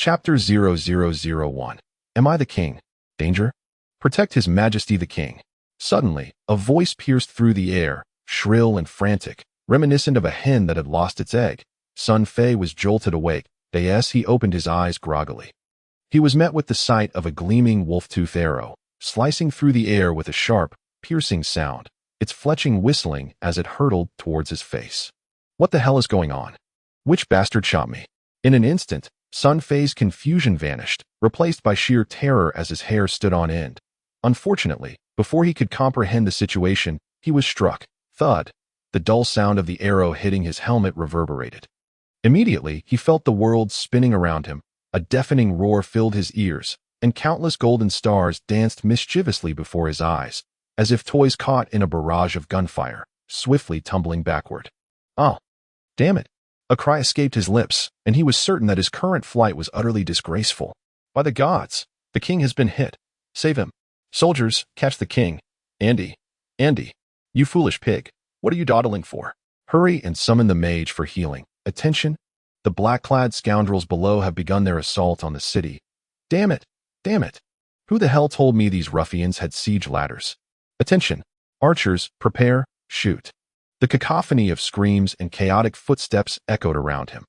Chapter 0001. Am I the king? Danger? Protect His Majesty the King. Suddenly, a voice pierced through the air, shrill and frantic, reminiscent of a hen that had lost its egg. Sun Fei was jolted awake. As he opened his eyes groggily, he was met with the sight of a gleaming wolf-tooth arrow, slicing through the air with a sharp, piercing sound, its fletching whistling as it hurtled towards his face. What the hell is going on? Which bastard shot me? In an instant, Sun Fei's confusion vanished, replaced by sheer terror as his hair stood on end. Unfortunately, before he could comprehend the situation, he was struck. Thud. The dull sound of the arrow hitting his helmet reverberated. Immediately, he felt the world spinning around him. A deafening roar filled his ears, and countless golden stars danced mischievously before his eyes, as if toys caught in a barrage of gunfire, swiftly tumbling backward. Oh, damn it! A cry escaped his lips, and he was certain that his current flight was utterly disgraceful. By the gods, the king has been hit. Save him. Soldiers, catch the king. Andy, you foolish pig. What are you dawdling for? Hurry and summon the mage for healing. Attention, the black-clad scoundrels below have begun their assault on the city. Damn it! Who the hell told me these ruffians had siege ladders? Attention, archers, prepare, shoot. The cacophony of screams and chaotic footsteps echoed around him.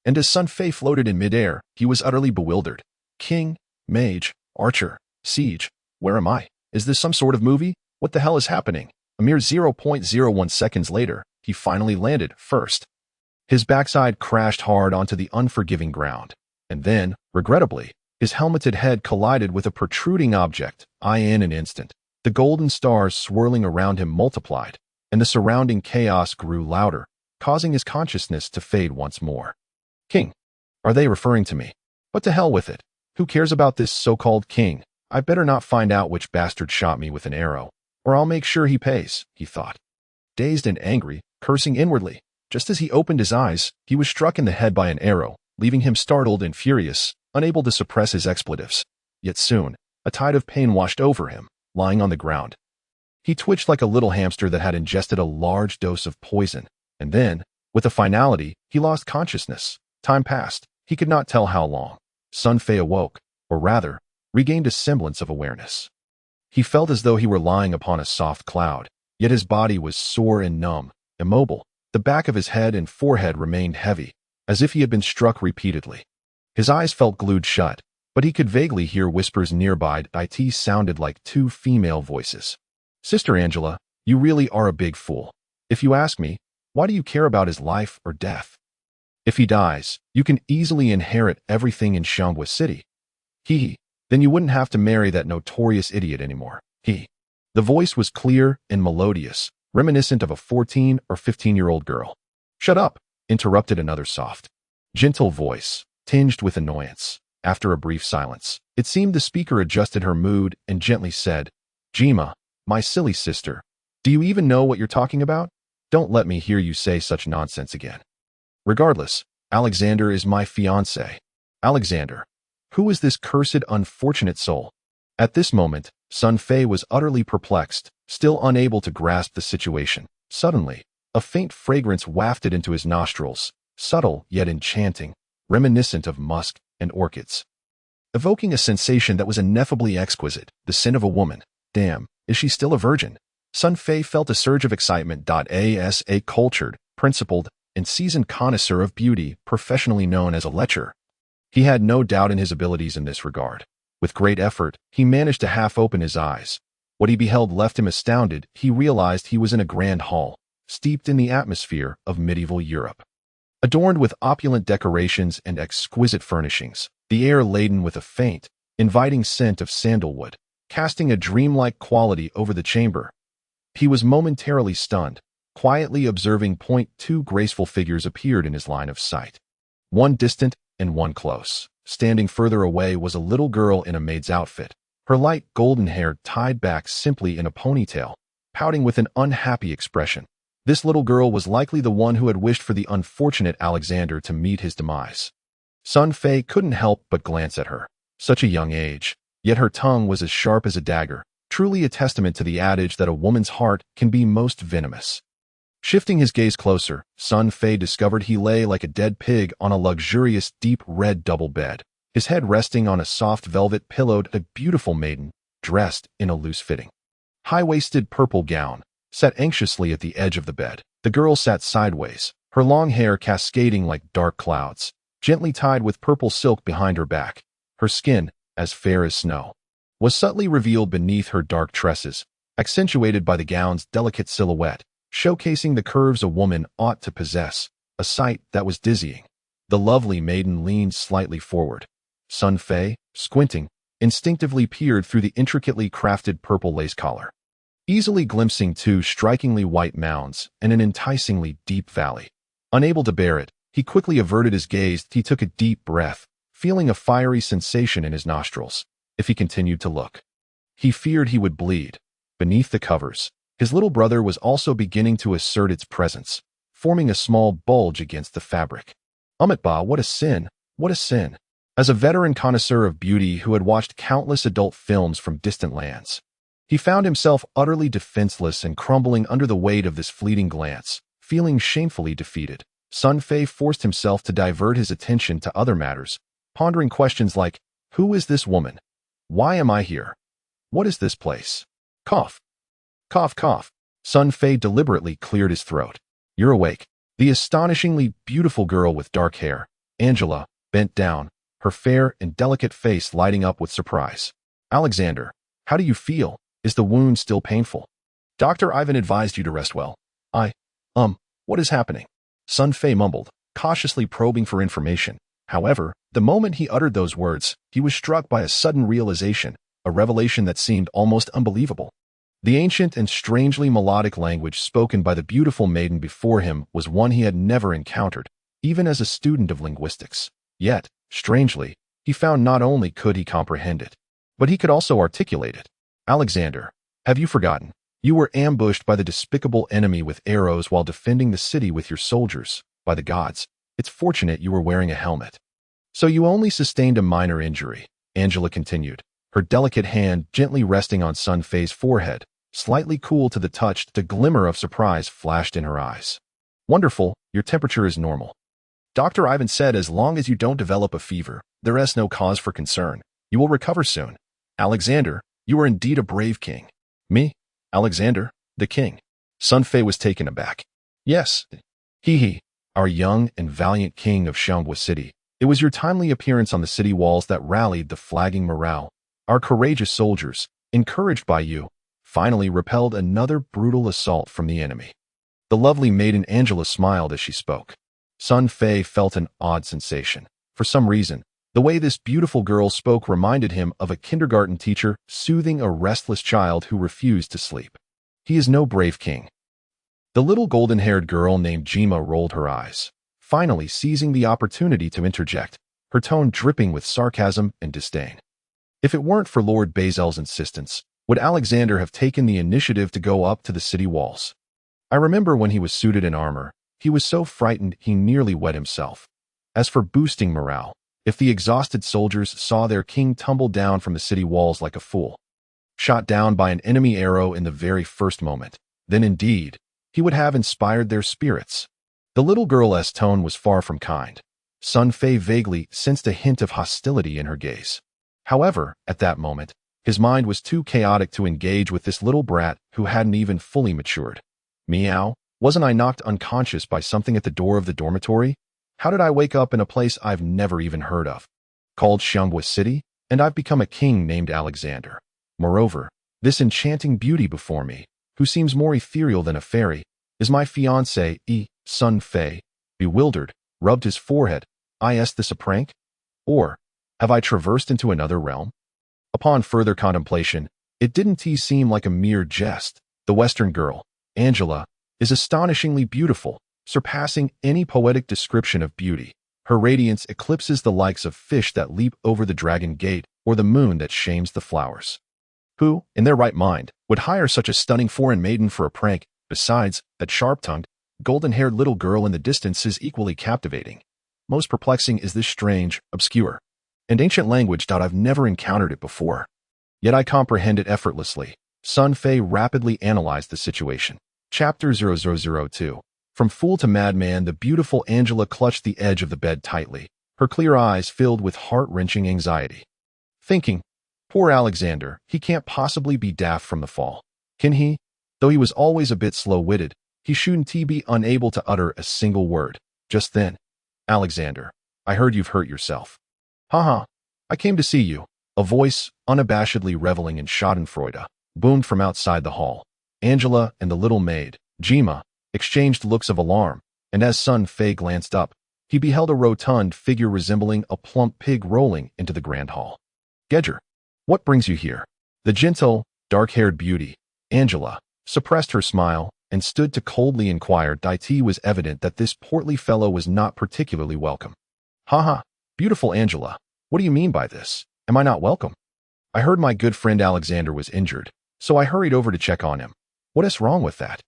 And as Sun Fei floated in midair, he was utterly bewildered. King, mage, archer, siege. Where am I? Is this some sort of movie? What the hell is happening? A mere 0.01 seconds later, he finally landed first. His backside crashed hard onto the unforgiving ground, and then, regrettably, his helmeted head collided with a protruding object. In an instant, the golden stars swirling around him multiplied, and the surrounding chaos grew louder, causing his consciousness to fade once more. King. Are they referring to me? But to hell with it. Who cares about this so-called king? I better not find out which bastard shot me with an arrow, or I'll make sure he pays, he thought. Dazed and angry, cursing inwardly, just as he opened his eyes, he was struck in the head by an arrow, leaving him startled and furious, unable to suppress his expletives. Yet soon, a tide of pain washed over him, lying on the ground. He twitched like a little hamster that had ingested a large dose of poison, and then, with a finality, he lost consciousness. Time passed. He could not tell how long. Sun Fei awoke, or rather, regained a semblance of awareness. He felt as though he were lying upon a soft cloud, yet his body was sore and numb, immobile. The back of his head and forehead remained heavy, as if he had been struck repeatedly. His eyes felt glued shut, but he could vaguely hear whispers nearby. It sounded like two female voices. Sister Angela, you really are a big fool. If you ask me, why do you care about his life or death? If he dies, you can easily inherit everything in Shangwa City. Then you wouldn't have to marry that notorious idiot anymore. The voice was clear and melodious, reminiscent of a 14 or 15-year-old girl. Shut up, interrupted another soft, gentle voice, tinged with annoyance. After a brief silence, it seemed the speaker adjusted her mood and gently said, Jima, my silly sister, do you even know what you're talking about? Don't let me hear you say such nonsense again. Regardless, Alexander is my fiancé. Alexander. Who is this cursed unfortunate soul? At this moment, Sun Fei was utterly perplexed, still unable to grasp the situation. Suddenly, a faint fragrance wafted into his nostrils, subtle yet enchanting, reminiscent of musk and orchids, evoking a sensation that was ineffably exquisite, the sin of a woman. Damn, is she still a virgin? Sun Fei felt a surge of excitement. As a cultured, principled, and seasoned connoisseur of beauty, professionally known as a lecher, he had no doubt in his abilities in this regard. With great effort, he managed to half open his eyes. What he beheld left him astounded. He realized he was in a grand hall, steeped in the atmosphere of medieval Europe. Adorned with opulent decorations and exquisite furnishings, the air laden with a faint, inviting scent of sandalwood, casting a dreamlike quality over the chamber. He was momentarily stunned. Quietly observing two graceful figures appeared in his line of sight. One distant and one close. Standing further away was a little girl in a maid's outfit, her light golden hair tied back simply in a ponytail, pouting with an unhappy expression. This little girl was likely the one who had wished for the unfortunate Alexander to meet his demise. Sun Fei couldn't help but glance at her. Such a young age, yet her tongue was as sharp as a dagger, truly a testament to the adage that a woman's heart can be most venomous. Shifting his gaze closer, Sun Fei discovered he lay like a dead pig on a luxurious deep red double bed, his head resting on a soft velvet pillowed a beautiful maiden, dressed in a loose-fitting, high-waisted purple gown, sat anxiously at the edge of the bed. The girl sat sideways, her long hair cascading like dark clouds, gently tied with purple silk behind her back. Her skin, as fair as snow, was subtly revealed beneath her dark tresses, accentuated by the gown's delicate silhouette, showcasing the curves a woman ought to possess, a sight that was dizzying. The lovely maiden leaned slightly forward. Sun Fei, squinting, instinctively peered through the intricately crafted purple lace collar, easily glimpsing two strikingly white mounds and an enticingly deep valley. Unable to bear it, he quickly averted his gaze. He took a deep breath, feeling a fiery sensation in his nostrils. If he continued to look, he feared he would bleed. Beneath the covers, his little brother was also beginning to assert its presence, forming a small bulge against the fabric. Bah, what a sin! What a sin! As a veteran connoisseur of beauty who had watched countless adult films from distant lands, he found himself utterly defenseless and crumbling under the weight of this fleeting glance, feeling shamefully defeated. Sun Fei forced himself to divert his attention to other matters, pondering questions like, who is this woman? Why am I here? What is this place? Cough. Cough, cough. Sun Fei deliberately cleared his throat. You're awake. The astonishingly beautiful girl with dark hair, Angela, bent down, her fair and delicate face lighting up with surprise. Alexander, how do you feel? Is the wound still painful? Dr. Ivan advised you to rest well. What is happening? Sun Fei mumbled, cautiously probing for information. However, the moment he uttered those words, he was struck by a sudden realization, a revelation that seemed almost unbelievable. The ancient and strangely melodic language spoken by the beautiful maiden before him was one he had never encountered, even as a student of linguistics. Yet, strangely, he found not only could he comprehend it, but he could also articulate it. Alexander, have you forgotten? You were ambushed by the despicable enemy with arrows while defending the city with your soldiers. By the gods, it's fortunate you were wearing a helmet. So you only sustained a minor injury, Angela continued, her delicate hand gently resting on Sun Fei's forehead, slightly cool to the touch. The glimmer of surprise flashed in her eyes. Wonderful, your temperature is normal. Dr. Ivan said as long as you don't develop a fever, there is no cause for concern. You will recover soon. Alexander, you are indeed a brave king. Me? Alexander, the king. Sun Fei was taken aback. Yes. He, our young and valiant king of Xiangwu City. It was your timely appearance on the city walls that rallied the flagging morale. Our courageous soldiers, encouraged by you, finally repelled another brutal assault from the enemy. The lovely maiden Angela smiled as she spoke. Sun Fei felt an odd sensation. For some reason, the way this beautiful girl spoke reminded him of a kindergarten teacher soothing a restless child who refused to sleep. He is no brave king. The little golden-haired girl named Jima rolled her eyes, finally seizing the opportunity to interject, her tone dripping with sarcasm and disdain. If it weren't for Lord Bazel's insistence, would Alexander have taken the initiative to go up to the city walls? I remember when he was suited in armor, he was so frightened he nearly wet himself. As for boosting morale, if the exhausted soldiers saw their king tumble down from the city walls like a fool, shot down by an enemy arrow in the very first moment, then indeed, he would have inspired their spirits. The little girl's tone was far from kind. Sun Fei vaguely sensed a hint of hostility in her gaze. However, at that moment, his mind was too chaotic to engage with this little brat who hadn't even fully matured. Meow, wasn't I knocked unconscious by something at the door of the dormitory? How did I wake up in a place I've never even heard of? Called Xiangwu City, and I've become a king named Alexander. Moreover, this enchanting beauty before me, who seems more ethereal than a fairy, is my fiancé, Sun Fei. Bewildered, rubbed his forehead. Is this a prank? Or, have I traversed into another realm? Upon further contemplation, it didn't seem like a mere jest. The Western girl, Angela, is astonishingly beautiful, surpassing any poetic description of beauty. Her radiance eclipses the likes of fish that leap over the dragon gate or the moon that shames the flowers. Who, in their right mind, would hire such a stunning foreign maiden for a prank? Besides, that sharp-tongued, golden-haired little girl in the distance is equally captivating. Most perplexing is this strange, obscure, and ancient language. I've never encountered it before. Yet I comprehend it effortlessly. Sun Fei rapidly analyzed the situation. Chapter 0002. From fool to madman, the beautiful Angela clutched the edge of the bed tightly, her clear eyes filled with heart-wrenching anxiety. Thinking, poor Alexander, he can't possibly be daft from the fall. Can he? Though he was always a bit slow-witted, he shouldn't be unable to utter a single word. Just then, Alexander, I heard you've hurt yourself. Haha, I came to see you. A voice, unabashedly reveling in schadenfreude, boomed from outside the hall. Angela and the little maid, Jima, exchanged looks of alarm, and as Sun Fei glanced up, he beheld a rotund figure resembling a plump pig rolling into the grand hall. Gegir, what brings you here? The gentle, dark-haired beauty, Angela, suppressed her smile and stood to coldly inquire. It was evident that this portly fellow was not particularly welcome. Haha, beautiful Angela, what do you mean by this? Am I not welcome? I heard my good friend Alexander was injured, so I hurried over to check on him. What is wrong with that?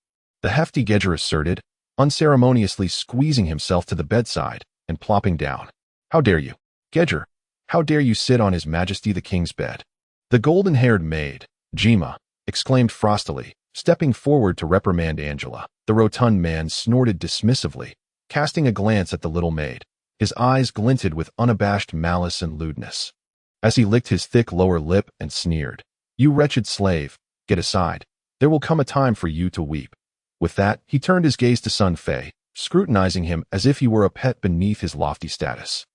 The hefty Gegir asserted, unceremoniously squeezing himself to the bedside and plopping down. How dare you? Gegir, how dare you sit on His Majesty the King's bed? The golden-haired maid, Jima, exclaimed frostily, stepping forward to reprimand Angela. The rotund man snorted dismissively, casting a glance at the little maid. His eyes glinted with unabashed malice and lewdness, as he licked his thick lower lip and sneered. You wretched slave, get aside. There will come a time for you to weep. With that, he turned his gaze to Sun Fei, scrutinizing him as if he were a pet beneath his lofty status.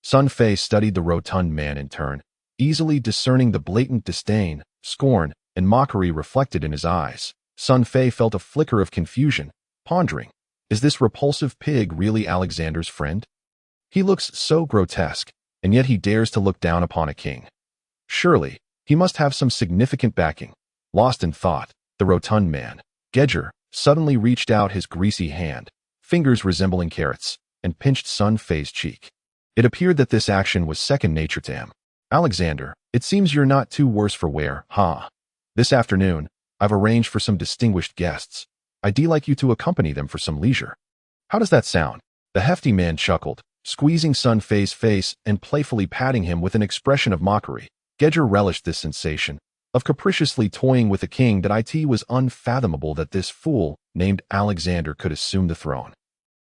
Sun Fei studied the rotund man in turn, easily discerning the blatant disdain, scorn, and mockery reflected in his eyes. Sun Fei felt a flicker of confusion, pondering, is this repulsive pig really Alexander's friend? He looks so grotesque, and yet he dares to look down upon a king. Surely, he must have some significant backing. Lost in thought, the rotund man, Gegir, suddenly reached out his greasy hand, fingers resembling carrots, and pinched Sun Fei's cheek. It appeared that this action was second nature to him. Alexander, it seems you're not too worse for wear, huh? This afternoon, I've arranged for some distinguished guests. I'd like you to accompany them for some leisure. How does that sound? The hefty man chuckled, squeezing Sun Fei's face and playfully patting him with an expression of mockery. Gegir relished this sensation of capriciously toying with a king. That it was unfathomable that this fool named Alexander could assume the throne.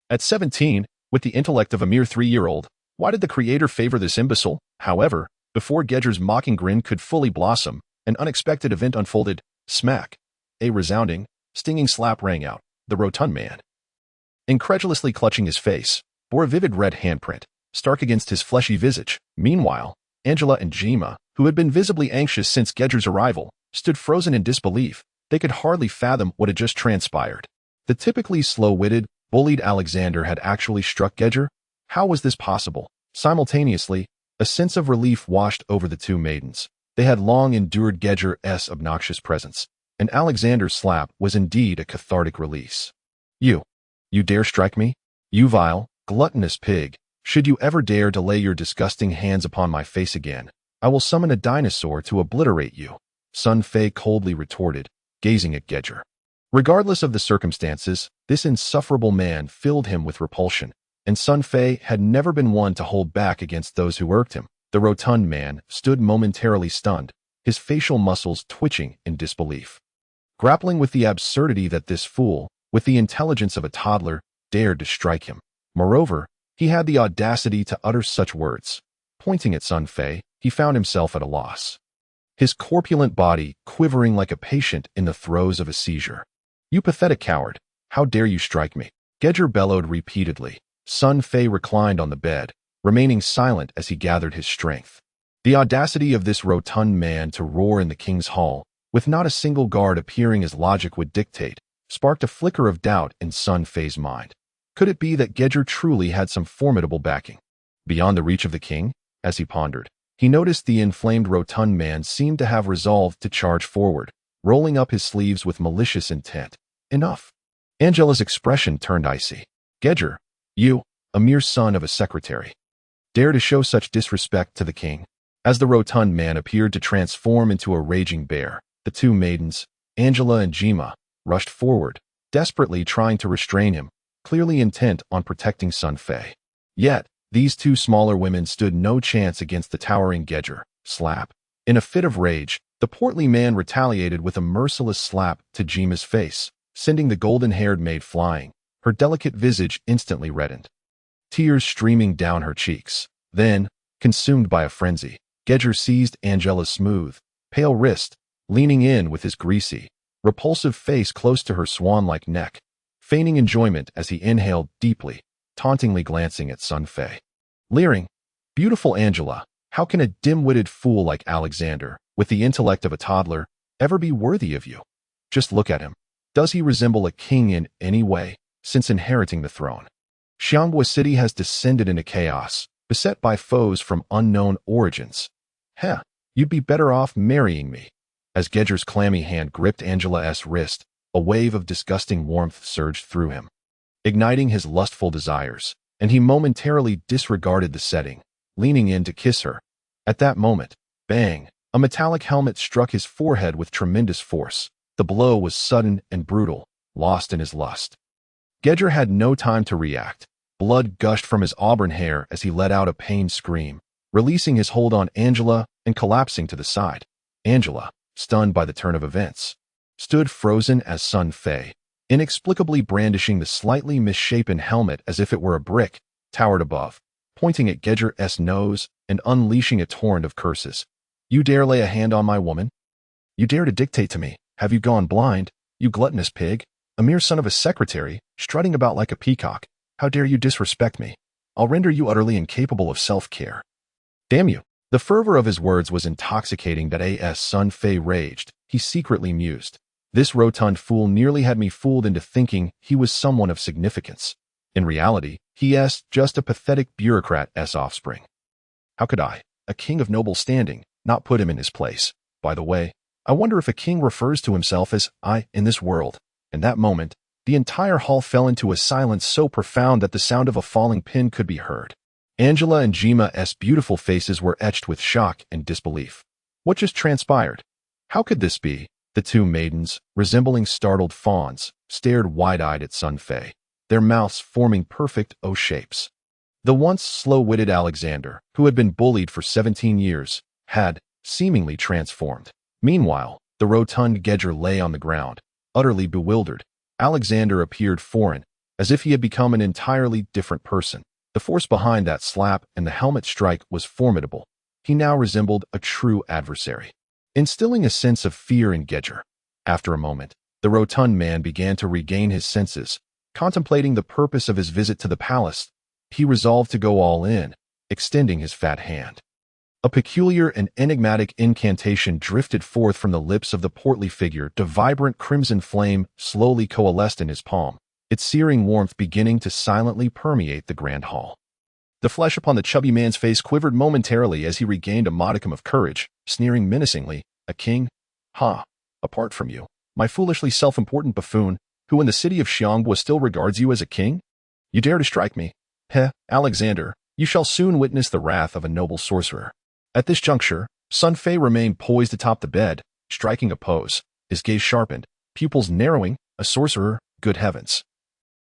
At 17, with the intellect of a mere 3-year-old, why did the creator favor this imbecile? However, before Gegir's mocking grin could fully blossom, an unexpected event unfolded. Smack! A resounding, stinging slap rang out. The rotund man, incredulously clutching his face, bore a vivid red handprint, stark against his fleshy visage. Meanwhile, Angela and Jima, who had been visibly anxious since Gegir's arrival, stood frozen in disbelief. They could hardly fathom what had just transpired. The typically slow-witted, bullied Alexander had actually struck Gegir? How was this possible? Simultaneously, a sense of relief washed over the two maidens. They had long endured Gegir's obnoxious presence, and Alexander's slap was indeed a cathartic release. You dare strike me? You vile, gluttonous pig. Should you ever dare to lay your disgusting hands upon my face again, I will summon a dinosaur to obliterate you, Sun Fei coldly retorted, gazing at Gegir. Regardless of the circumstances, this insufferable man filled him with repulsion, and Sun Fei had never been one to hold back against those who irked him. The rotund man stood momentarily stunned, his facial muscles twitching in disbelief, grappling with the absurdity that this fool, with the intelligence of a toddler, dared to strike him. Moreover, he had the audacity to utter such words. Pointing at Sun Fei, he found himself at a loss, his corpulent body quivering like a patient in the throes of a seizure. You pathetic coward, how dare you strike me? Gegir bellowed repeatedly. Sun Fei reclined on the bed, remaining silent as he gathered his strength. The audacity of this rotund man to roar in the king's hall, with not a single guard appearing as logic would dictate, sparked a flicker of doubt in Sun Fei's mind. Could it be that Gegir truly had some formidable backing? Beyond the reach of the king? As he pondered, he noticed the inflamed rotund man seemed to have resolved to charge forward, rolling up his sleeves with malicious intent. Enough. Angela's expression turned icy. Gegir, you, a mere son of a secretary, dare to show such disrespect to the king? As the rotund man appeared to transform into a raging bear, the two maidens, Angela and Jima, rushed forward, desperately trying to restrain him, clearly intent on protecting Sun Fei. Yet, these two smaller women stood no chance against the towering Gegir. Slap. In a fit of rage, the portly man retaliated with a merciless slap to Jima's face, sending the golden-haired maid flying, her delicate visage instantly reddened, tears streaming down her cheeks. Then, consumed by a frenzy, Gegir seized Angela's smooth, pale wrist, leaning in with his greasy, repulsive face close to her swan-like neck, feigning enjoyment as he inhaled deeply, tauntingly glancing at Sun Fei. Leering, "Beautiful Angela, how can a dim-witted fool like Alexander, with the intellect of a toddler, ever be worthy of you? Just look at him. Does he resemble a king in any way, since inheriting the throne? Xianghua City has descended into chaos, beset by foes from unknown origins. Heh, you'd be better off marrying me." As Gegir's clammy hand gripped Angela's wrist, a wave of disgusting warmth surged through him, igniting his lustful desires, and he momentarily disregarded the setting, leaning in to kiss her. At that moment, bang, a metallic helmet struck his forehead with tremendous force. The blow was sudden and brutal, lost in his lust. Gegir had no time to react. Blood gushed from his auburn hair as he let out a pained scream, releasing his hold on Angela and collapsing to the side. Angela, stunned by the turn of events, stood frozen as Sun Fei, inexplicably brandishing the slightly misshapen helmet as if it were a brick, towered above, pointing at Gegir's nose and unleashing a torrent of curses. "You dare lay a hand on my woman? You dare to dictate to me? Have you gone blind, you gluttonous pig? A mere son of a secretary, strutting about like a peacock. How dare you disrespect me? I'll render you utterly incapable of self-care. Damn you." The fervor of his words was intoxicating. That as Sun Fei raged, he secretly mused, "This rotund fool nearly had me fooled into thinking he was someone of significance. In reality, he's just a pathetic bureaucrat's offspring. How could I, a king of noble standing, not put him in his place? By the way, I wonder if a king refers to himself as I in this world." In that moment, the entire hall fell into a silence so profound that the sound of a falling pin could be heard. Angela and Jima's beautiful faces were etched with shock and disbelief. What just transpired? How could this be? The two maidens, resembling startled fawns, stared wide-eyed at Sun Fei, their mouths forming perfect O shapes. The once slow-witted Alexander, who had been bullied for 17 years, had seemingly transformed. Meanwhile, the rotund Gegir lay on the ground, utterly bewildered. Alexander appeared foreign, as if he had become an entirely different person. The force behind that slap and the helmet strike was formidable. He now resembled a true adversary, instilling a sense of fear in Gegir. After a moment, the rotund man began to regain his senses. Contemplating the purpose of his visit to the palace, he resolved to go all in, extending his fat hand. A peculiar and enigmatic incantation drifted forth from the lips of the portly figure. The vibrant crimson flame slowly coalesced in his palm, its searing warmth beginning to silently permeate the grand hall. The flesh upon the chubby man's face quivered momentarily as he regained a modicum of courage, sneering menacingly, "A king? Ha! Apart from you, my foolishly self-important buffoon, who in the city of Xianghua still regards you as a king? You dare to strike me? Heh, Alexander, you shall soon witness the wrath of a noble sorcerer." At this juncture, Sun Fei remained poised atop the bed, striking a pose, his gaze sharpened, pupils narrowing. "A sorcerer? Good heavens!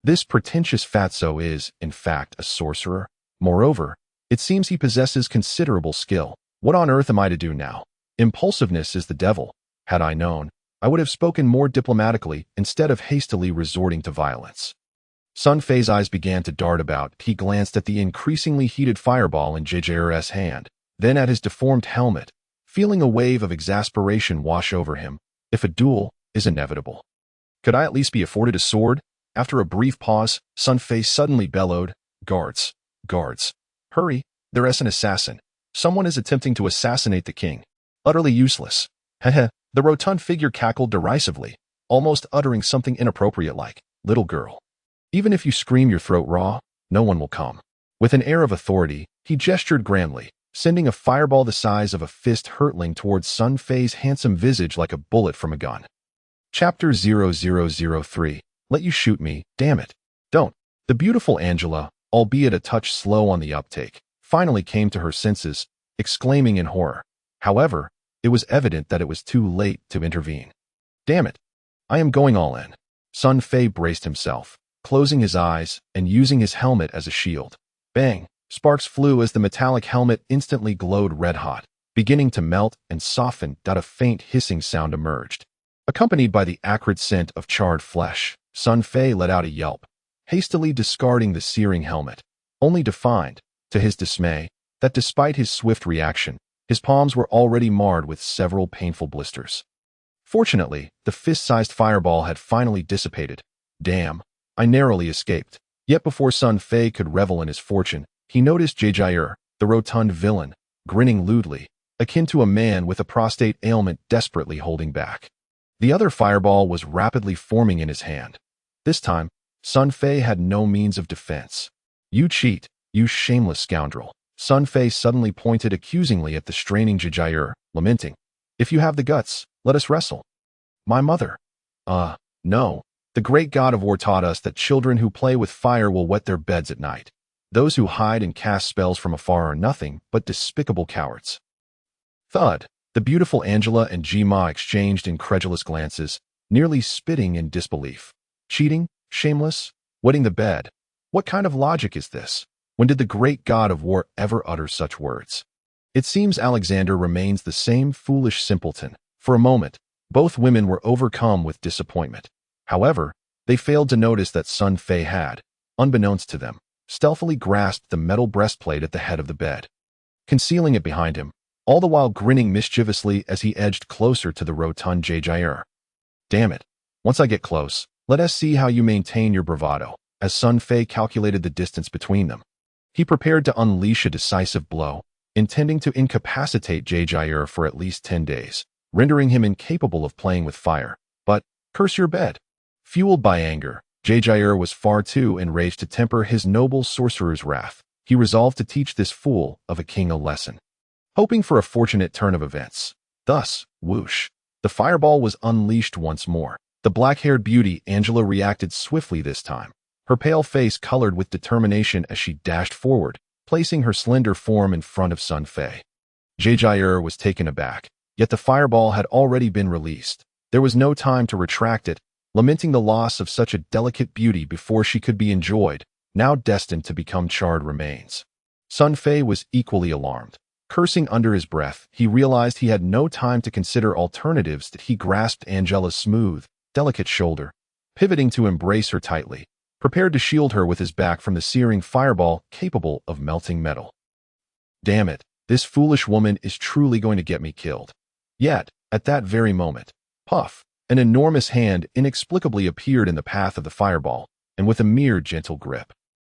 This pretentious fatso is, in fact, a sorcerer. Moreover, it seems he possesses considerable skill. What on earth am I to do now? Impulsiveness is the devil. Had I known, I would have spoken more diplomatically instead of hastily resorting to violence." Sun Fei's eyes began to dart about. He glanced at the increasingly heated fireball in Gegir's hand, then at his deformed helmet, feeling a wave of exasperation wash over him. If a duel is inevitable, could I at least be afforded a sword? After a brief pause, Sun Fei suddenly bellowed, "Guards! Guards! Hurry! There's an assassin. Someone is attempting to assassinate the king. Utterly useless." Heh. The rotund figure cackled derisively, almost uttering something inappropriate like, "Little girl. Even if you scream your throat raw, no one will come." With an air of authority, he gestured grandly, sending a fireball the size of a fist hurtling towards Sun Fei's handsome visage like a bullet from a gun. Chapter 0003. Let you shoot me, damn it. Don't. The beautiful Angela, albeit a touch slow on the uptake, finally came to her senses, exclaiming in horror. However, it was evident that it was too late to intervene. "Damn it. I am going all in." Sun Fei braced himself, closing his eyes and using his helmet as a shield. Bang! Sparks flew as the metallic helmet instantly glowed red-hot, beginning to melt and soften. A faint hissing sound emerged, accompanied by the acrid scent of charred flesh. Sun Fei let out a yelp, hastily discarding the searing helmet, only to find, to his dismay, that despite his swift reaction, his palms were already marred with several painful blisters. Fortunately, the fist-sized fireball had finally dissipated. Damn, I narrowly escaped. Yet before Sun Fei could revel in his fortune, he noticed Gegir, the rotund villain, grinning lewdly, akin to a man with a prostate ailment desperately holding back. The other fireball was rapidly forming in his hand. This time, Sun Fei had no means of defense. "You cheat, you shameless scoundrel." Sun Fei suddenly pointed accusingly at the straining Gegir, lamenting, "If you have the guts, let us wrestle." "My mother." No. The great god of war taught us that children who play with fire will wet their beds at night. Those who hide and cast spells from afar are nothing but despicable cowards." Thud. The beautiful Angela and Jima exchanged incredulous glances, nearly spitting in disbelief. Cheating? Shameless? Wetting the bed? What kind of logic is this? When did the great god of war ever utter such words? It seems Alexander remains the same foolish simpleton. For a moment, both women were overcome with disappointment. However, they failed to notice that Sun Fei had, unbeknownst to them, stealthily grasped the metal breastplate at the head of the bed, concealing it behind him, all the while grinning mischievously as he edged closer to the rotund Gegir. "Damn it. Once I get close, let us see how you maintain your bravado." As Sun Fei calculated the distance between them, he prepared to unleash a decisive blow, intending to incapacitate Gegir for at least 10 days, rendering him incapable of playing with fire. But, curse your bed. Fueled by anger, Gegir was far too enraged to temper his noble sorcerer's wrath. He resolved to teach this fool of a king a lesson, hoping for a fortunate turn of events. Thus, whoosh, the fireball was unleashed once more. The black-haired beauty Angela reacted swiftly this time, her pale face colored with determination as she dashed forward, placing her slender form in front of Sun Fei. Gegir was taken aback, yet the fireball had already been released. There was no time to retract it, lamenting the loss of such a delicate beauty before she could be enjoyed, now destined to become charred remains. Sun Fei was equally alarmed. Cursing under his breath, he realized he had no time to consider alternatives. That he grasped Angela's smooth, delicate shoulder, pivoting to embrace her tightly, prepared to shield her with his back from the searing fireball capable of melting metal. Damn it, this foolish woman is truly going to get me killed. Yet, at that very moment, puff, an enormous hand inexplicably appeared in the path of the fireball, and with a mere gentle grip,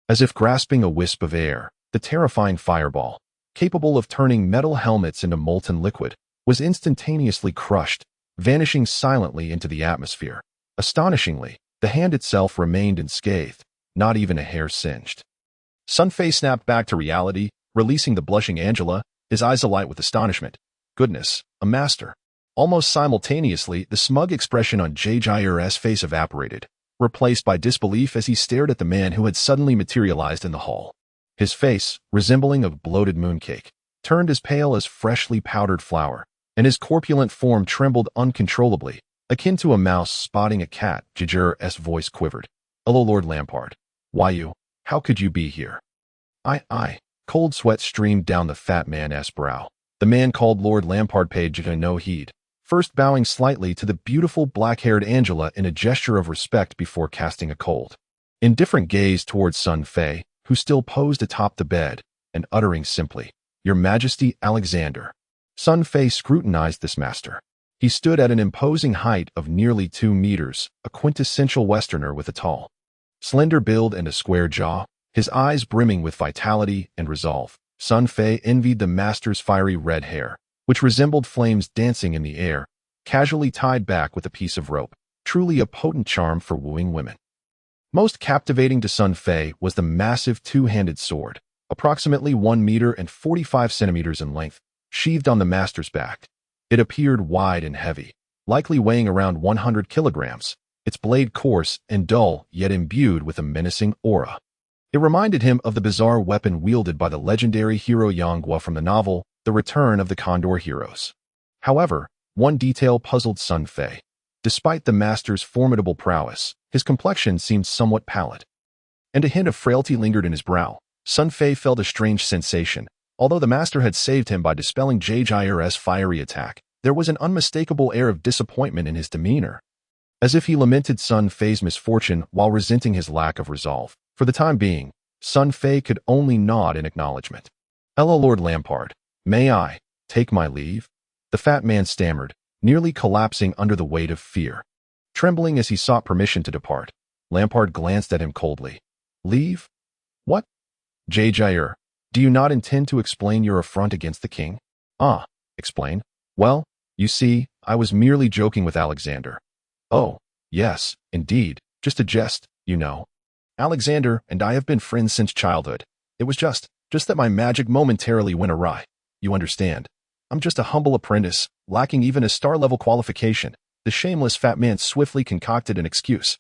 as if grasping a wisp of air, the terrifying fireball, capable of turning metal helmets into molten liquid, was instantaneously crushed, vanishing silently into the atmosphere. Astonishingly, the hand itself remained unscathed, not even a hair singed. Sun Fei snapped back to reality, releasing the blushing Angela, his eyes alight with astonishment. Goodness, a master. Almost simultaneously, the smug expression on Gegir's face evaporated, replaced by disbelief as he stared at the man who had suddenly materialized in the hall. His face, resembling a bloated mooncake, turned as pale as freshly powdered flour, and his corpulent form trembled uncontrollably, akin to a mouse spotting a cat. Gegir's voice quivered. "Hello, Lord Lampard. Why you? How could you be here?" I. Cold sweat streamed down the fat man's brow. The man called Lord Lampard paid Gegir no heed, first bowing slightly to the beautiful black-haired Angela in a gesture of respect before casting a cold, indifferent gaze towards Sun Fei, who still posed atop the bed, and uttering simply, "Your Majesty Alexander." Sun Fei scrutinized this master. He stood at an imposing height of nearly 2 meters, a quintessential Westerner with a tall, slender build and a square jaw, his eyes brimming with vitality and resolve. Sun Fei envied the master's fiery red hair, which resembled flames dancing in the air, casually tied back with a piece of rope, truly a potent charm for wooing women. Most captivating to Sun Fei was the massive two-handed sword, approximately 1 meter and 45 centimeters in length, sheathed on the master's back. It appeared wide and heavy, likely weighing around 100 kilograms, its blade coarse and dull, yet imbued with a menacing aura. It reminded him of the bizarre weapon wielded by the legendary hero Yang Guo from the novel The Return of the Condor Heroes. However, one detail puzzled Sun Fei. Despite the master's formidable prowess, his complexion seemed somewhat pallid, and a hint of frailty lingered in his brow. Sun Fei felt a strange sensation. Although the master had saved him by dispelling Gegir's fiery attack, there was an unmistakable air of disappointment in his demeanor, as if he lamented Sun Fei's misfortune while resenting his lack of resolve. For the time being, Sun Fei could only nod in acknowledgement. "Hello, Lord Lampard. May I take my leave?" The fat man stammered, nearly collapsing under the weight of fear. Trembling as he sought permission to depart, Lampard glanced at him coldly. "Leave? What? Gegir, do you not intend to explain your affront against the king?" "Ah, explain? Well, you see, I was merely joking with Alexander." "Oh, yes, indeed, just a jest, you know. Alexander and I have been friends since childhood. It was just that my magic momentarily went awry. You understand. I'm just a humble apprentice, lacking even a star-level qualification." The shameless fat man swiftly concocted an excuse.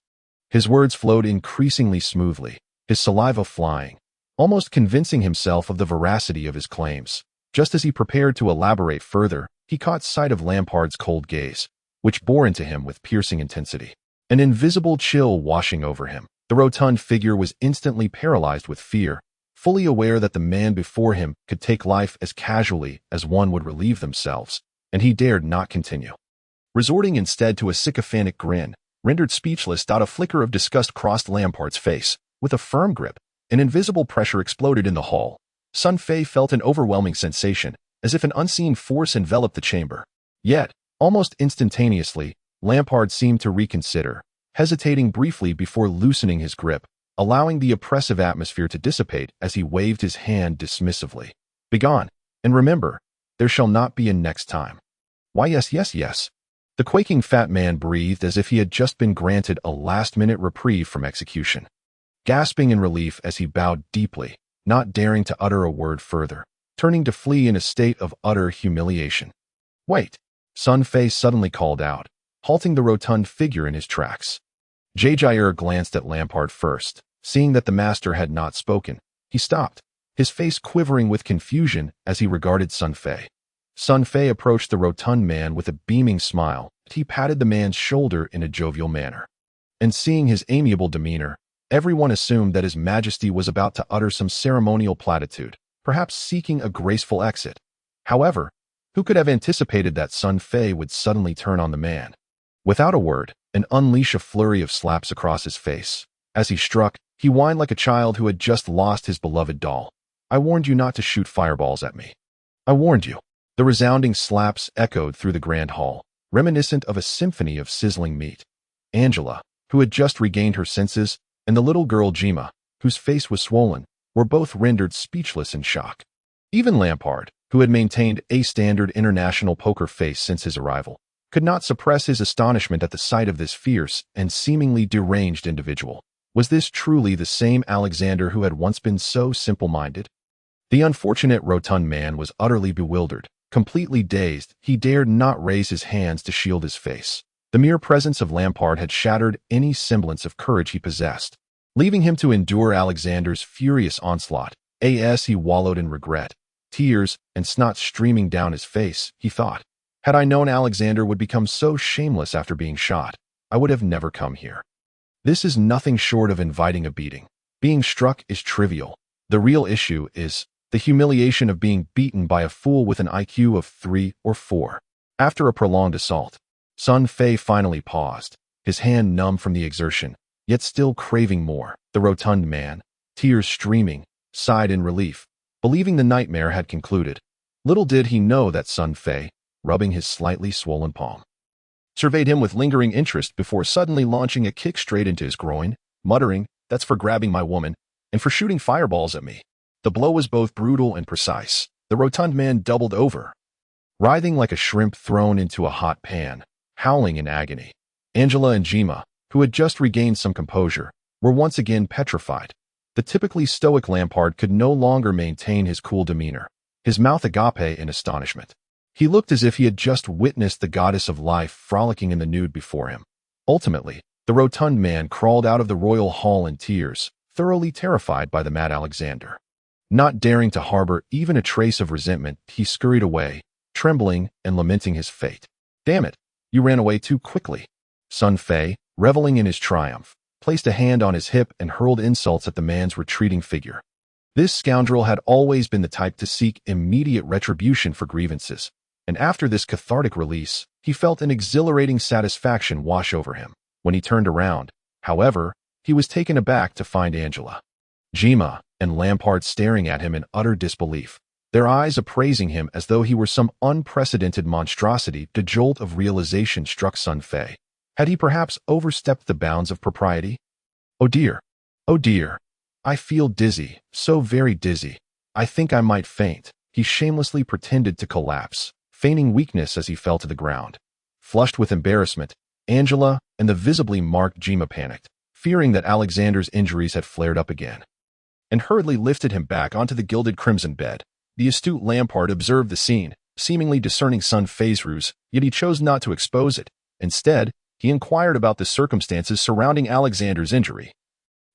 His words flowed increasingly smoothly, his saliva flying, almost convincing himself of the veracity of his claims. Just as he prepared to elaborate further, he caught sight of Lampard's cold gaze, which bore into him with piercing intensity. An invisible chill washing over him. The rotund figure was instantly paralyzed with fear, fully aware that the man before him could take life as casually as one would relieve themselves, and he dared not continue. Resorting instead to a sycophantic grin, rendered speechless, a flicker of disgust crossed Lampard's face. With a firm grip, an invisible pressure exploded in the hall. Sun Fei felt an overwhelming sensation, as if an unseen force enveloped the chamber. Yet, almost instantaneously, Lampard seemed to reconsider, hesitating briefly before loosening his grip, allowing the oppressive atmosphere to dissipate as he waved his hand dismissively. "Begone, and remember, there shall not be a next time." "Why, yes, yes, yes." The quaking fat man breathed as if he had just been granted a last-minute reprieve from execution. Gasping in relief as he bowed deeply, not daring to utter a word further, turning to flee in a state of utter humiliation. "Wait," Sun Fei suddenly called out, halting the rotund figure in his tracks. Gegir glanced at Lampard first. Seeing that the master had not spoken, he stopped, his face quivering with confusion as he regarded Sun Fei. Sun Fei approached the rotund man with a beaming smile. He patted the man's shoulder in a jovial manner. And seeing his amiable demeanor, everyone assumed that His Majesty was about to utter some ceremonial platitude, perhaps seeking a graceful exit. However, who could have anticipated that Sun Fei would suddenly turn on the man? Without a word, and unleash a flurry of slaps across his face. As he struck, he whined like a child who had just lost his beloved doll. "I warned you not to shoot fireballs at me. I warned you." The resounding slaps echoed through the grand hall, reminiscent of a symphony of sizzling meat. Angela, who had just regained her senses, and the little girl Jima, whose face was swollen, were both rendered speechless in shock. Even Lampard, who had maintained a standard international poker face since his arrival, could not suppress his astonishment at the sight of this fierce and seemingly deranged individual. Was this truly the same Alexander who had once been so simple-minded? The unfortunate rotund man was utterly bewildered. Completely dazed, he dared not raise his hands to shield his face. The mere presence of Lampard had shattered any semblance of courage he possessed, leaving him to endure Alexander's furious onslaught. As he wallowed in regret, tears and snot streaming down his face, he thought, "Had I known Alexander would become so shameless after being shot, I would have never come here." This is nothing short of inviting a beating. Being struck is trivial. The real issue is the humiliation of being beaten by a fool with an IQ of 3 or 4. After a prolonged assault, Sun Fei finally paused, his hand numb from the exertion, yet still craving more. The rotund man, tears streaming, sighed in relief, believing the nightmare had concluded. Little did he know that Sun Fei, rubbing his slightly swollen palm, surveyed him with lingering interest before suddenly launching a kick straight into his groin, muttering, "That's for grabbing my woman, and for shooting fireballs at me." The blow was both brutal and precise. The rotund man doubled over, writhing like a shrimp thrown into a hot pan, howling in agony. Angela and Jima, who had just regained some composure, were once again petrified. The typically stoic Lampard could no longer maintain his cool demeanor, his mouth agape in astonishment. He looked as if he had just witnessed the goddess of life frolicking in the nude before him. Ultimately, the rotund man crawled out of the royal hall in tears, thoroughly terrified by the mad Alexander. Not daring to harbor even a trace of resentment, he scurried away, trembling and lamenting his fate. "Damn it, you ran away too quickly." Sun Fei, reveling in his triumph, placed a hand on his hip and hurled insults at the man's retreating figure. This scoundrel had always been the type to seek immediate retribution for grievances, and after this cathartic release, he felt an exhilarating satisfaction wash over him. When he turned around, however, he was taken aback to find Angela, Jima, and Lampard staring at him in utter disbelief. their eyes appraising him as though he were some unprecedented monstrosity. The jolt of realization struck Sun Fei. Had he perhaps overstepped the bounds of propriety? Oh dear. Oh dear. I feel dizzy, so very dizzy. I think I might faint. He shamelessly pretended to collapse, feigning weakness as he fell to the ground. Flushed with embarrassment, Angela and the visibly marked Jima panicked, fearing that Alexander's injuries had flared up again, and hurriedly lifted him back onto the gilded crimson bed. The astute Lampard observed the scene, seemingly discerning Sun Fei's ruse, yet he chose not to expose it. Instead, he inquired about the circumstances surrounding Alexander's injury,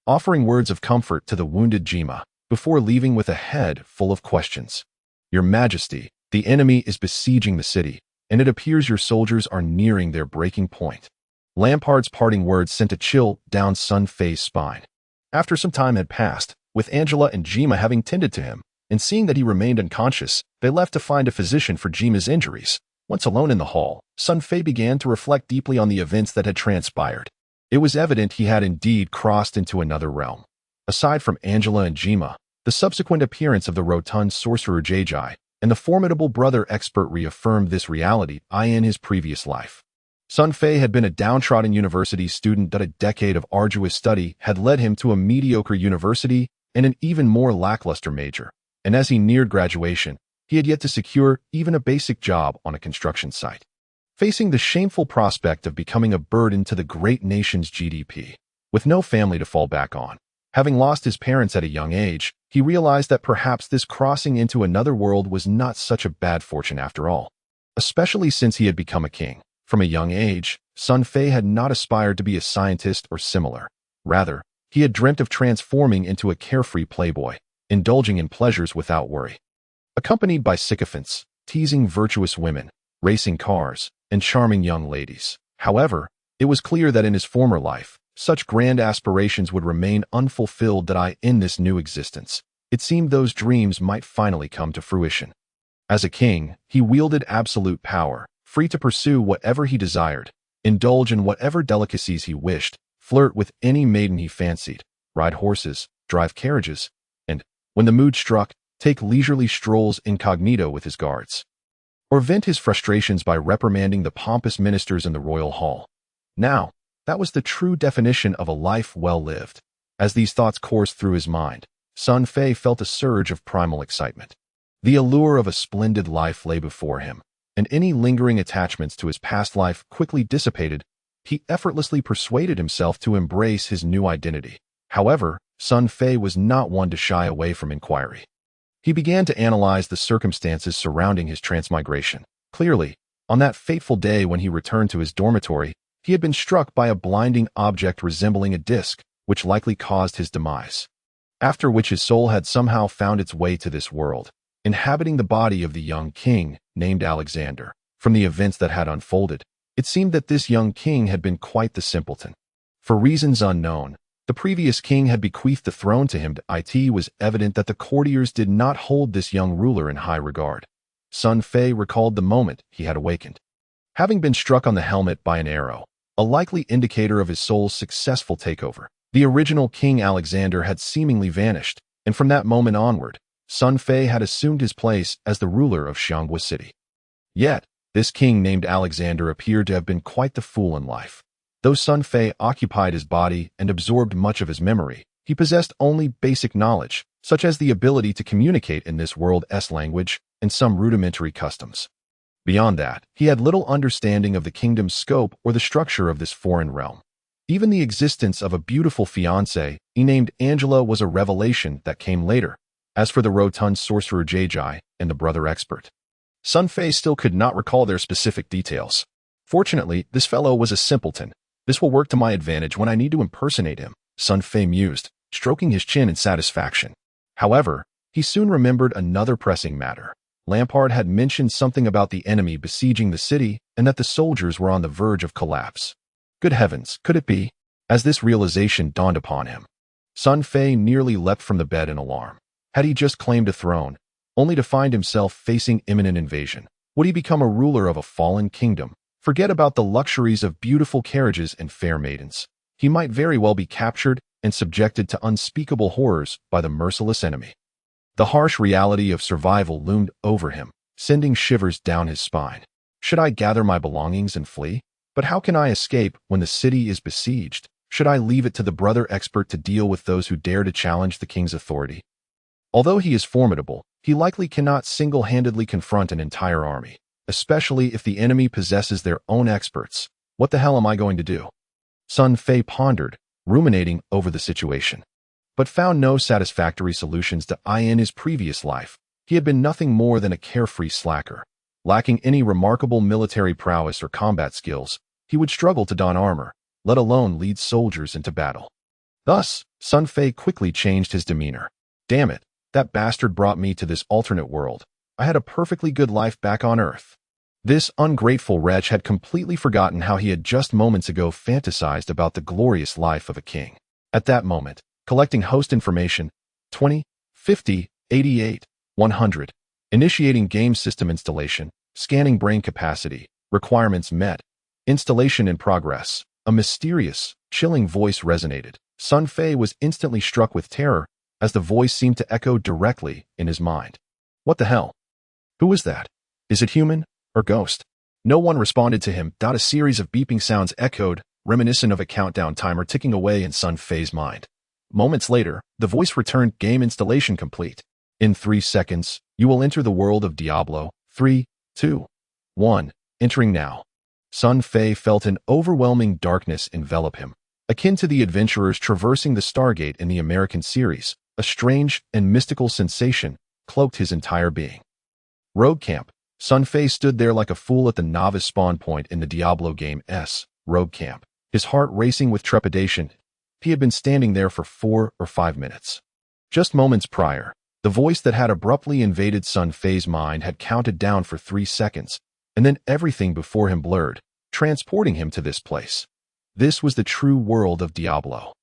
offering words of comfort to the wounded Jima, before leaving with a head full of questions. Your Majesty, the enemy is besieging the city, and it appears your soldiers are nearing their breaking point. Lampard's parting words sent a chill down Sun Fei's spine. After some time had passed, with Angela and Jima having tended to him, and seeing that he remained unconscious, they left to find a physician for Jima's injuries. Once alone in the hall, Sun Fei began to reflect deeply on the events that had transpired. It was evident he had indeed crossed into another realm. Aside from Angela and Jima, the subsequent appearance of the rotund sorcerer Gegir and the formidable brother expert reaffirmed this reality in his previous life. Sun Fei had been a downtrodden university student that a decade of arduous study had led him to a mediocre university and an even more lackluster major, and as he neared graduation, he had yet to secure even a basic job on a construction site, facing the shameful prospect of becoming a burden to the great nation's GDP. With no family to fall back on, having lost his parents at a young age, he realized that perhaps this crossing into another world was not such a bad fortune after all, especially since he had become a king. From a young age, Sun Fei had not aspired to be a scientist or similar. Rather, he had dreamt of transforming into a carefree playboy, indulging in pleasures without worry. Accompanied by sycophants, teasing virtuous women, racing cars, and charming young ladies. However, it was clear that in his former life, such grand aspirations would remain unfulfilled that in this new existence, it seemed those dreams might finally come to fruition. As a king, he wielded absolute power, free to pursue whatever he desired, indulge in whatever delicacies he wished, flirt with any maiden he fancied, ride horses, drive carriages, and, when the mood struck, take leisurely strolls incognito with his guards, or vent his frustrations by reprimanding the pompous ministers in the royal hall. Now, that was the true definition of a life well lived. As these thoughts coursed through his mind, Sun Fei felt a surge of primal excitement. The allure of a splendid life lay before him, and any lingering attachments to his past life quickly dissipated. He effortlessly persuaded himself to embrace his new identity. However, Sun Fei was not one to shy away from inquiry. He began to analyze the circumstances surrounding his transmigration. Clearly, on that fateful day when he returned to his dormitory, he had been struck by a blinding object resembling a disc, which likely caused his demise. After which his soul had somehow found its way to this world, inhabiting the body of the young king named Alexander. From the events that had unfolded, it seemed that this young king had been quite the simpleton. For reasons unknown, the previous king had bequeathed the throne to him. It was evident that the courtiers did not hold this young ruler in high regard. Sun Fei recalled the moment he had awakened, having been struck on the helmet by an arrow, a likely indicator of his soul's successful takeover. The original King Alexander had seemingly vanished, and from that moment onward, Sun Fei had assumed his place as the ruler of Xianghua City. Yet, this king named Alexander appeared to have been quite the fool in life. Though Sun Fei occupied his body and absorbed much of his memory, he possessed only basic knowledge, such as the ability to communicate in this world's language and some rudimentary customs. Beyond that, he had little understanding of the kingdom's scope or the structure of this foreign realm. Even the existence of a beautiful fiancée he named Angela was a revelation that came later. As for the rotund sorcerer Gegir and the brother expert, Sun Fei still could not recall their specific details. Fortunately, this fellow was a simpleton. This will work to my advantage when I need to impersonate him, Sun Fei mused, stroking his chin in satisfaction. However, he soon remembered another pressing matter. Lampard had mentioned something about the enemy besieging the city and that the soldiers were on the verge of collapse. Good heavens, could it be? As this realization dawned upon him, Sun Fei nearly leapt from the bed in alarm. Had he just claimed a throne, only to find himself facing imminent invasion? Would he become a ruler of a fallen kingdom? Forget about the luxuries of beautiful carriages and fair maidens. He might very well be captured and subjected to unspeakable horrors by the merciless enemy. The harsh reality of survival loomed over him, sending shivers down his spine. Should I gather my belongings and flee? But how can I escape when the city is besieged? Should I leave it to the brother expert to deal with those who dare to challenge the king's authority? Although he is formidable, he likely cannot single-handedly confront an entire army, especially if the enemy possesses their own experts. What the hell am I going to do? Sun Fei pondered, ruminating over the situation, but found no satisfactory solutions to in his previous life. He had been nothing more than a carefree slacker. Lacking any remarkable military prowess or combat skills, he would struggle to don armor, let alone lead soldiers into battle. Thus, Sun Fei quickly changed his demeanor. Damn it, that bastard brought me to this alternate world. I had a perfectly good life back on Earth. This ungrateful wretch had completely forgotten how he had just moments ago fantasized about the glorious life of a king. At that moment, collecting host information, 20, 50, 88, 100. Initiating game system installation, scanning brain capacity, requirements met, installation in progress. A mysterious, chilling voice resonated. Sun Fei was instantly struck with terror as the voice seemed to echo directly in his mind. What the hell? Who is that? Is it human or ghost? No one responded to him. A series of beeping sounds echoed, reminiscent of a countdown timer ticking away in Sun Fei's mind. Moments later, the voice returned. Game installation complete. In 3 seconds, you will enter the world of Diablo. 3, 2, 1. Entering now. Sun Fei felt an overwhelming darkness envelop him, akin to the adventurers traversing the Stargate in the American series. A strange and mystical sensation cloaked his entire being. Rogue Camp. Sun Fei stood there like a fool at the novice spawn point in the Diablo game's Rogue Camp, his heart racing with trepidation. He had been standing there for 4 or 5 minutes. Just moments prior, the voice that had abruptly invaded Sun Fei's mind had counted down for 3 seconds, and then everything before him blurred, transporting him to this place. This was the true world of Diablo.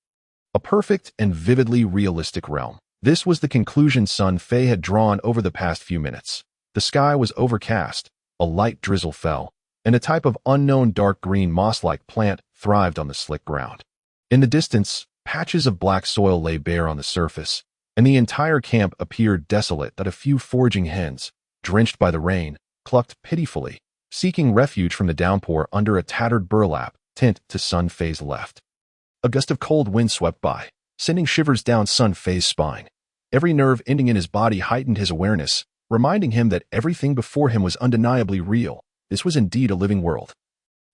A perfect and vividly realistic realm. This was the conclusion Sun Fei had drawn over the past few minutes. The sky was overcast, a light drizzle fell, and a type of unknown dark green moss-like plant thrived on the slick ground. In the distance, patches of black soil lay bare on the surface, and the entire camp appeared desolate. That a few foraging hens, drenched by the rain, clucked pitifully, seeking refuge from the downpour under a tattered burlap tent to Sun Fei's left. A gust of cold wind swept by, sending shivers down Sun Fei's spine. Every nerve ending in his body heightened his awareness, reminding him that everything before him was undeniably real. This was indeed a living world.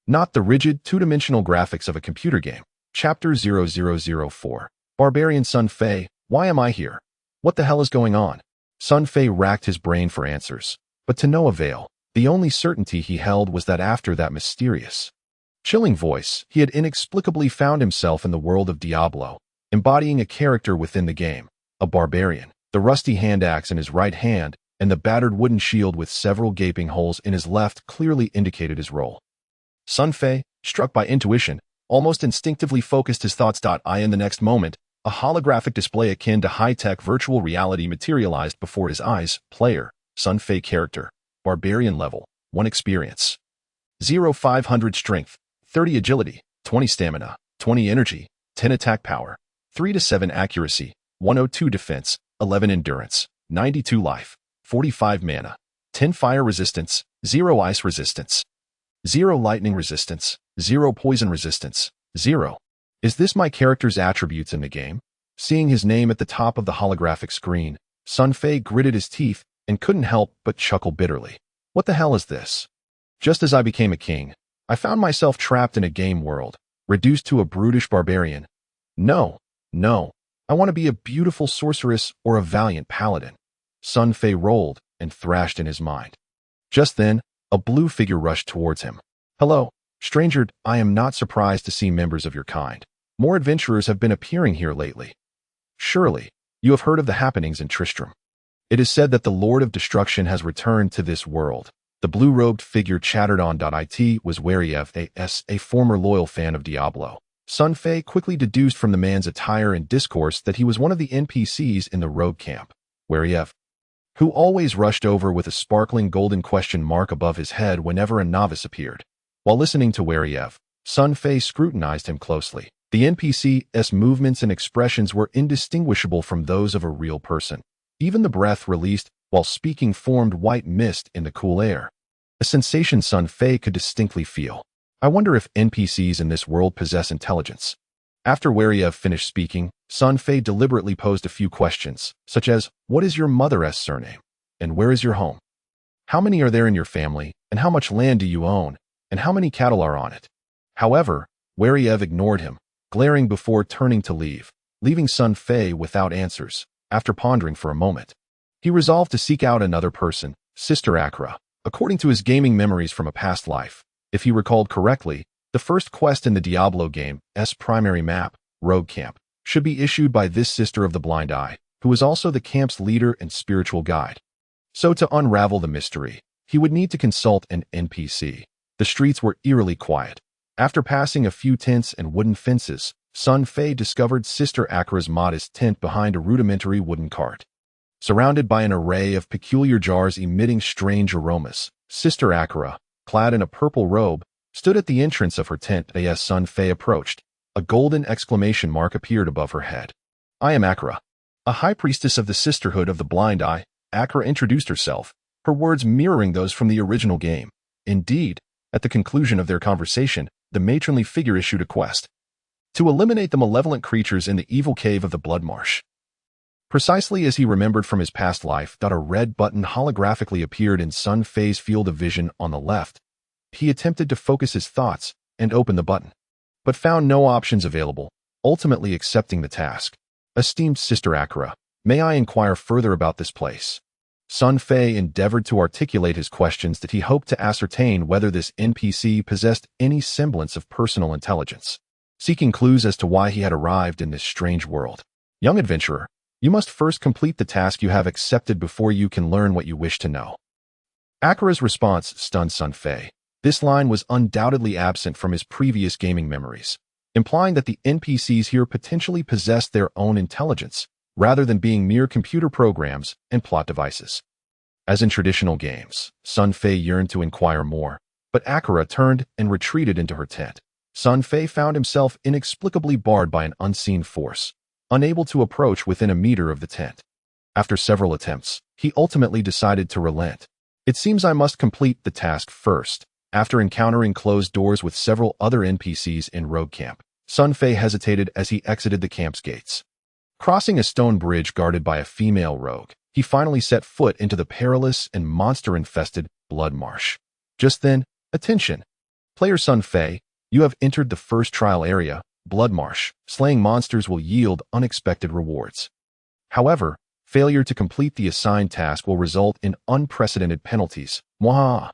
Not the rigid, two-dimensional graphics of a computer game. Chapter 0004. Barbarian Sun Fei, why am I here? What the hell is going on? Sun Fei racked his brain for answers, but to no avail. The only certainty he held was that after that mysterious, chilling voice, he had inexplicably found himself in the world of Diablo, embodying a character within the game, a barbarian. The rusty hand axe in his right hand and the battered wooden shield with several gaping holes in his left clearly indicated his role. Sun Fei, struck by intuition, almost instinctively focused his thoughts. In the next moment, a holographic display akin to high-tech virtual reality materialized before his eyes. Player, Sun Fei character, barbarian level, 1 experience. 0-500 strength, 30 agility, 20 stamina, 20 energy, 10 attack power, 3-7 accuracy, 102 defense, 11 endurance, 92 life, 45 mana, 10 fire resistance, 0 ice resistance, 0 lightning resistance, 0 poison resistance, 0. Is this my character's attributes in the game? Seeing his name at the top of the holographic screen, Sun Fei gritted his teeth and couldn't help but chuckle bitterly. What the hell is this? Just as I became a king, I found myself trapped in a game world, reduced to a brutish barbarian. No, I want to be a beautiful sorceress or a valiant paladin. Sun Fei rolled and thrashed in his mind. Just then, a blue figure rushed towards him. Hello, stranger, I am not surprised to see members of your kind. More adventurers have been appearing here lately. Surely, you have heard of the happenings in Tristram. It is said that the Lord of Destruction has returned to this world. The blue-robed figure chattered on. It was wary of a former loyal fan of Diablo. Sun Fei quickly deduced from the man's attire and discourse that he was one of the NPCs in the rogue camp. Wary of, who always rushed over with a sparkling golden question mark above his head whenever a novice appeared. While listening to Wary of, Sun Fei scrutinized him closely. The NPC's movements and expressions were indistinguishable from those of a real person. Even the breath released while speaking formed white mist in the cool air, a sensation Sun Fei could distinctly feel. I wonder if NPCs in this world possess intelligence. After Wariev finished speaking, Sun Fei deliberately posed a few questions, such as, what is your mother's surname? And where is your home? How many are there in your family? And how much land do you own? And how many cattle are on it? However, Wariev ignored him, glaring before turning to leave, leaving Sun Fei without answers. After pondering for a moment, he resolved to seek out another person, Sister Akra. According to his gaming memories from a past life, if he recalled correctly, the first quest in the Diablo game's primary map, Rogue Camp, should be issued by this Sister of the Blind Eye, who is also the camp's leader and spiritual guide. So to unravel the mystery, he would need to consult an NPC. The streets were eerily quiet. After passing a few tents and wooden fences, Sun Fei discovered Sister Akra's modest tent behind a rudimentary wooden cart. Surrounded by an array of peculiar jars emitting strange aromas, Sister Akra, clad in a purple robe, stood at the entrance of her tent as Sun Fei approached. A golden exclamation mark appeared above her head. I am Akra, a high priestess of the Sisterhood of the Blind Eye. Akra introduced herself, her words mirroring those from the original game. Indeed, at the conclusion of their conversation, the matronly figure issued a quest to eliminate the malevolent creatures in the evil cave of the Blood Marsh. Precisely as he remembered from his past life, a red button holographically appeared in Sun Fei's field of vision on the left. He attempted to focus his thoughts and open the button, but found no options available, ultimately accepting the task. Esteemed Sister Akra, may I inquire further about this place? Sun Fei endeavored to articulate his questions that he hoped to ascertain whether this NPC possessed any semblance of personal intelligence, seeking clues as to why he had arrived in this strange world. Young adventurer, you must first complete the task you have accepted before you can learn what you wish to know. Akra's response stunned Sun Fei. This line was undoubtedly absent from his previous gaming memories, implying that the NPCs here potentially possessed their own intelligence, rather than being mere computer programs and plot devices. As in traditional games, Sun Fei yearned to inquire more, but Akra turned and retreated into her tent. Sun Fei found himself inexplicably barred by an unseen force, unable to approach within a meter of the tent. After several attempts, he ultimately decided to relent. It seems I must complete the task first. After encountering closed doors with several other NPCs in Rogue Camp, Sun Fei hesitated as he exited the camp's gates. Crossing a stone bridge guarded by a female rogue, he finally set foot into the perilous and monster-infested Blood Marsh. Just then, attention! Player Sun Fei, you have entered the first trial area, Blood Marsh. Slaying monsters will yield unexpected rewards. However, failure to complete the assigned task will result in unprecedented penalties. Mwah!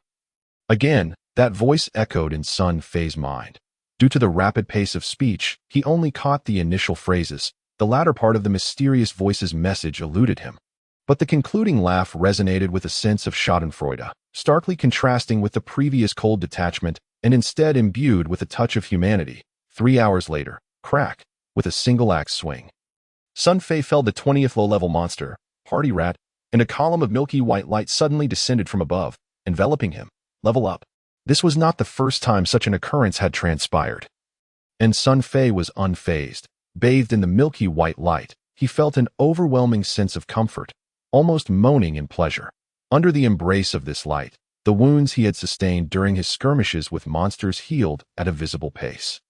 Again, that voice echoed in Sun Fei's mind. Due to the rapid pace of speech, he only caught the initial phrases. The latter part of the mysterious voice's message eluded him. But the concluding laugh resonated with a sense of schadenfreude, starkly contrasting with the previous cold detachment and instead imbued with a touch of humanity. 3 hours later, crack, with a single axe swing, Sun Fei felled the 20th low-level monster, Party Rat, and a column of milky white light suddenly descended from above, enveloping him. Level up. This was not the first time such an occurrence had transpired. And Sun Fei was unfazed. Bathed in the milky white light, he felt an overwhelming sense of comfort, almost moaning in pleasure. Under the embrace of this light, the wounds he had sustained during his skirmishes with monsters healed at a visible pace.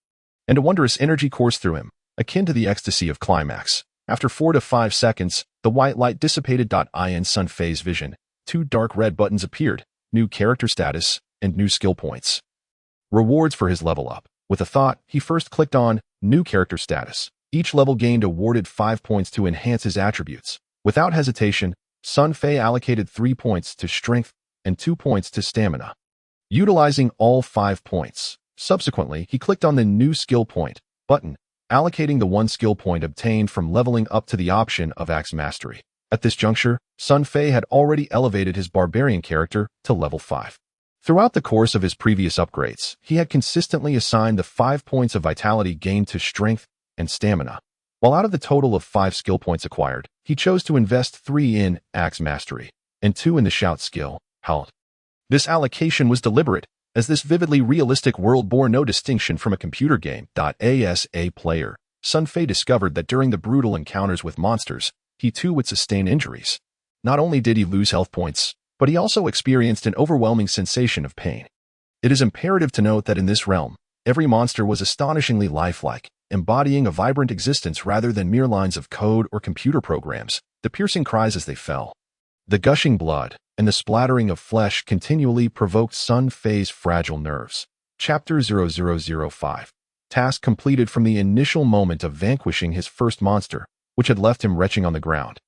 And a wondrous energy coursed through him, akin to the ecstasy of climax. After 4 to 5 seconds, the white light dissipated. In Sun Fei's vision, 2 dark red buttons appeared, new character status, and new skill points. Rewards for his level up. With a thought, he first clicked on New Character Status. Each level gained awarded 5 points to enhance his attributes. Without hesitation, Sun Fei allocated 3 points to Strength and 2 points to Stamina, utilizing all 5 points. Subsequently, he clicked on the New Skill Point button, allocating the 1 skill point obtained from leveling up to the option of Axe Mastery. At this juncture, Sun Fei had already elevated his Barbarian character to level 5. Throughout the course of his previous upgrades, he had consistently assigned the 5 points of vitality gained to Strength and Stamina. While out of the total of 5 skill points acquired, he chose to invest 3 in Axe Mastery and 2 in the Shout skill, Halt. This allocation was deliberate, as this vividly realistic world bore no distinction from a computer game. As a player, Sun Fei discovered that during the brutal encounters with monsters, he too would sustain injuries. Not only did he lose health points, but he also experienced an overwhelming sensation of pain. It is imperative to note that in this realm, every monster was astonishingly lifelike, embodying a vibrant existence rather than mere lines of code or computer programs, the piercing cries as they fell. The gushing blood and the splattering of flesh continually provoked Sun Fei's fragile nerves. Chapter 0005. Task completed. From the initial moment of vanquishing his first monster, which had left him retching on the ground,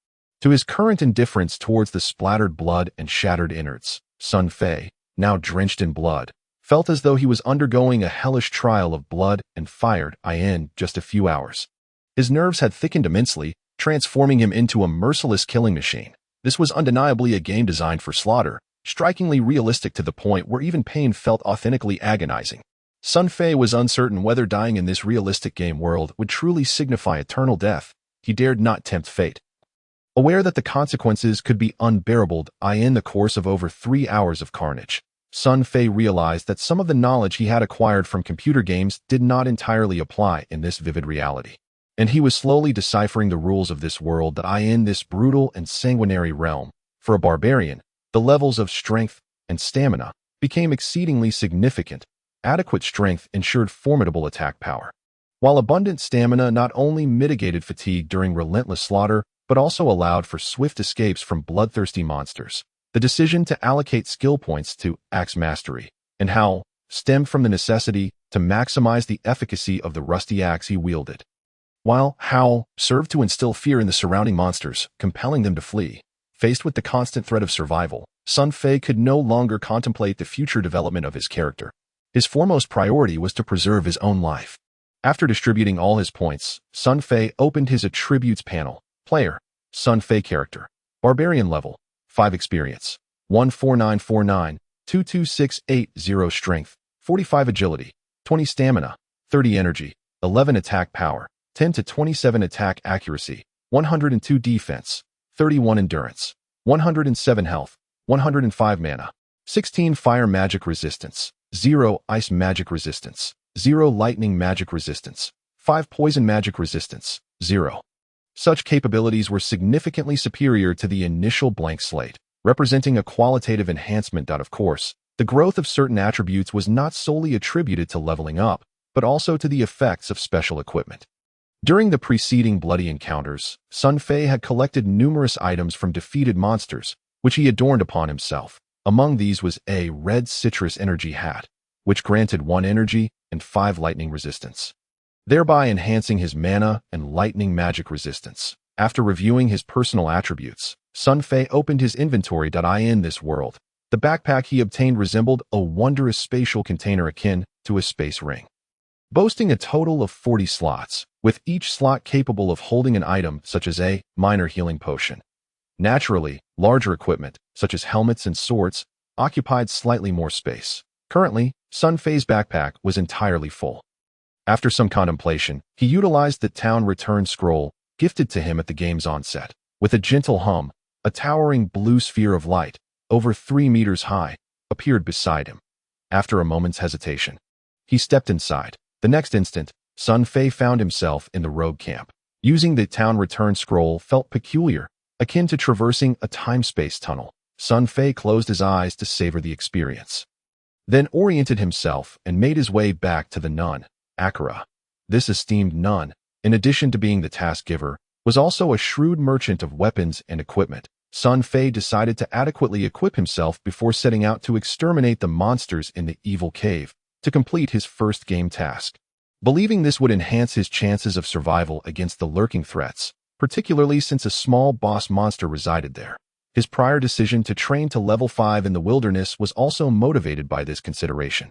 to his current indifference towards the splattered blood and shattered innards, Sun Fei, now drenched in blood, felt as though he was undergoing a hellish trial of blood and fire in just a few hours. His nerves had thickened immensely, transforming him into a merciless killing machine. This was undeniably a game designed for slaughter, strikingly realistic to the point where even pain felt authentically agonizing. Sun Fei was uncertain whether dying in this realistic game world would truly signify eternal death. He dared not tempt fate. Aware that the consequences could be unbearable in the course of over 3 hours of carnage, Sun Fei realized that some of the knowledge he had acquired from computer games did not entirely apply in this vivid reality. And he was slowly deciphering the rules of this world in this brutal and sanguinary realm. For a barbarian, the levels of strength and stamina became exceedingly significant. Adequate strength ensured formidable attack power, while abundant stamina not only mitigated fatigue during relentless slaughter, but also allowed for swift escapes from bloodthirsty monsters. The decision to allocate skill points to axe mastery and Howl stemmed from the necessity to maximize the efficacy of the rusty axe he wielded. While Howl served to instill fear in the surrounding monsters, compelling them to flee, faced with the constant threat of survival, Sun Fei could no longer contemplate the future development of his character. His foremost priority was to preserve his own life. After distributing all his points, Sun Fei opened his attributes panel. Player, Sun Fei character, Barbarian level, 5 experience, 14949, 22680 strength, 45 agility, 20 stamina, 30 energy, 11 attack power, 10 to 27 attack accuracy, 102 defense, 31 endurance, 107 health, 105 mana, 16 fire magic resistance, 0 ice magic resistance, 0 lightning magic resistance, 5 poison magic resistance, 0. Such capabilities were significantly superior to the initial blank slate, representing a qualitative enhancement. Of course, the growth of certain attributes was not solely attributed to leveling up, but also to the effects of special equipment. During the preceding bloody encounters, Sun Fei had collected numerous items from defeated monsters, which he adorned upon himself. Among these was a red citrus energy hat, which granted 1 energy and 5 lightning resistance, thereby enhancing his mana and lightning magic resistance. After reviewing his personal attributes, Sun Fei opened his inventory. In this world, the backpack he obtained resembled a wondrous spatial container akin to a space ring, boasting a total of 40 slots, with each slot capable of holding an item such as a minor healing potion. Naturally, larger equipment, such as helmets and swords, occupied slightly more space. Currently, Sun Fei's backpack was entirely full. After some contemplation, he utilized the town return scroll gifted to him at the game's onset. With a gentle hum, a towering blue sphere of light, over 3 meters high, appeared beside him. After a moment's hesitation, he stepped inside. The next instant, Sun Fei found himself in the rogue camp. Using the town return scroll felt peculiar, akin to traversing a time-space tunnel. Sun Fei closed his eyes to savor the experience, then oriented himself and made his way back to the nun, Akira. This esteemed nun, in addition to being the task giver, was also a shrewd merchant of weapons and equipment. Sun Fei decided to adequately equip himself before setting out to exterminate the monsters in the evil cave to complete his first game task, believing this would enhance his chances of survival against the lurking threats, particularly since a small boss monster resided there. His prior decision to train to level 5 in the wilderness was also motivated by this consideration.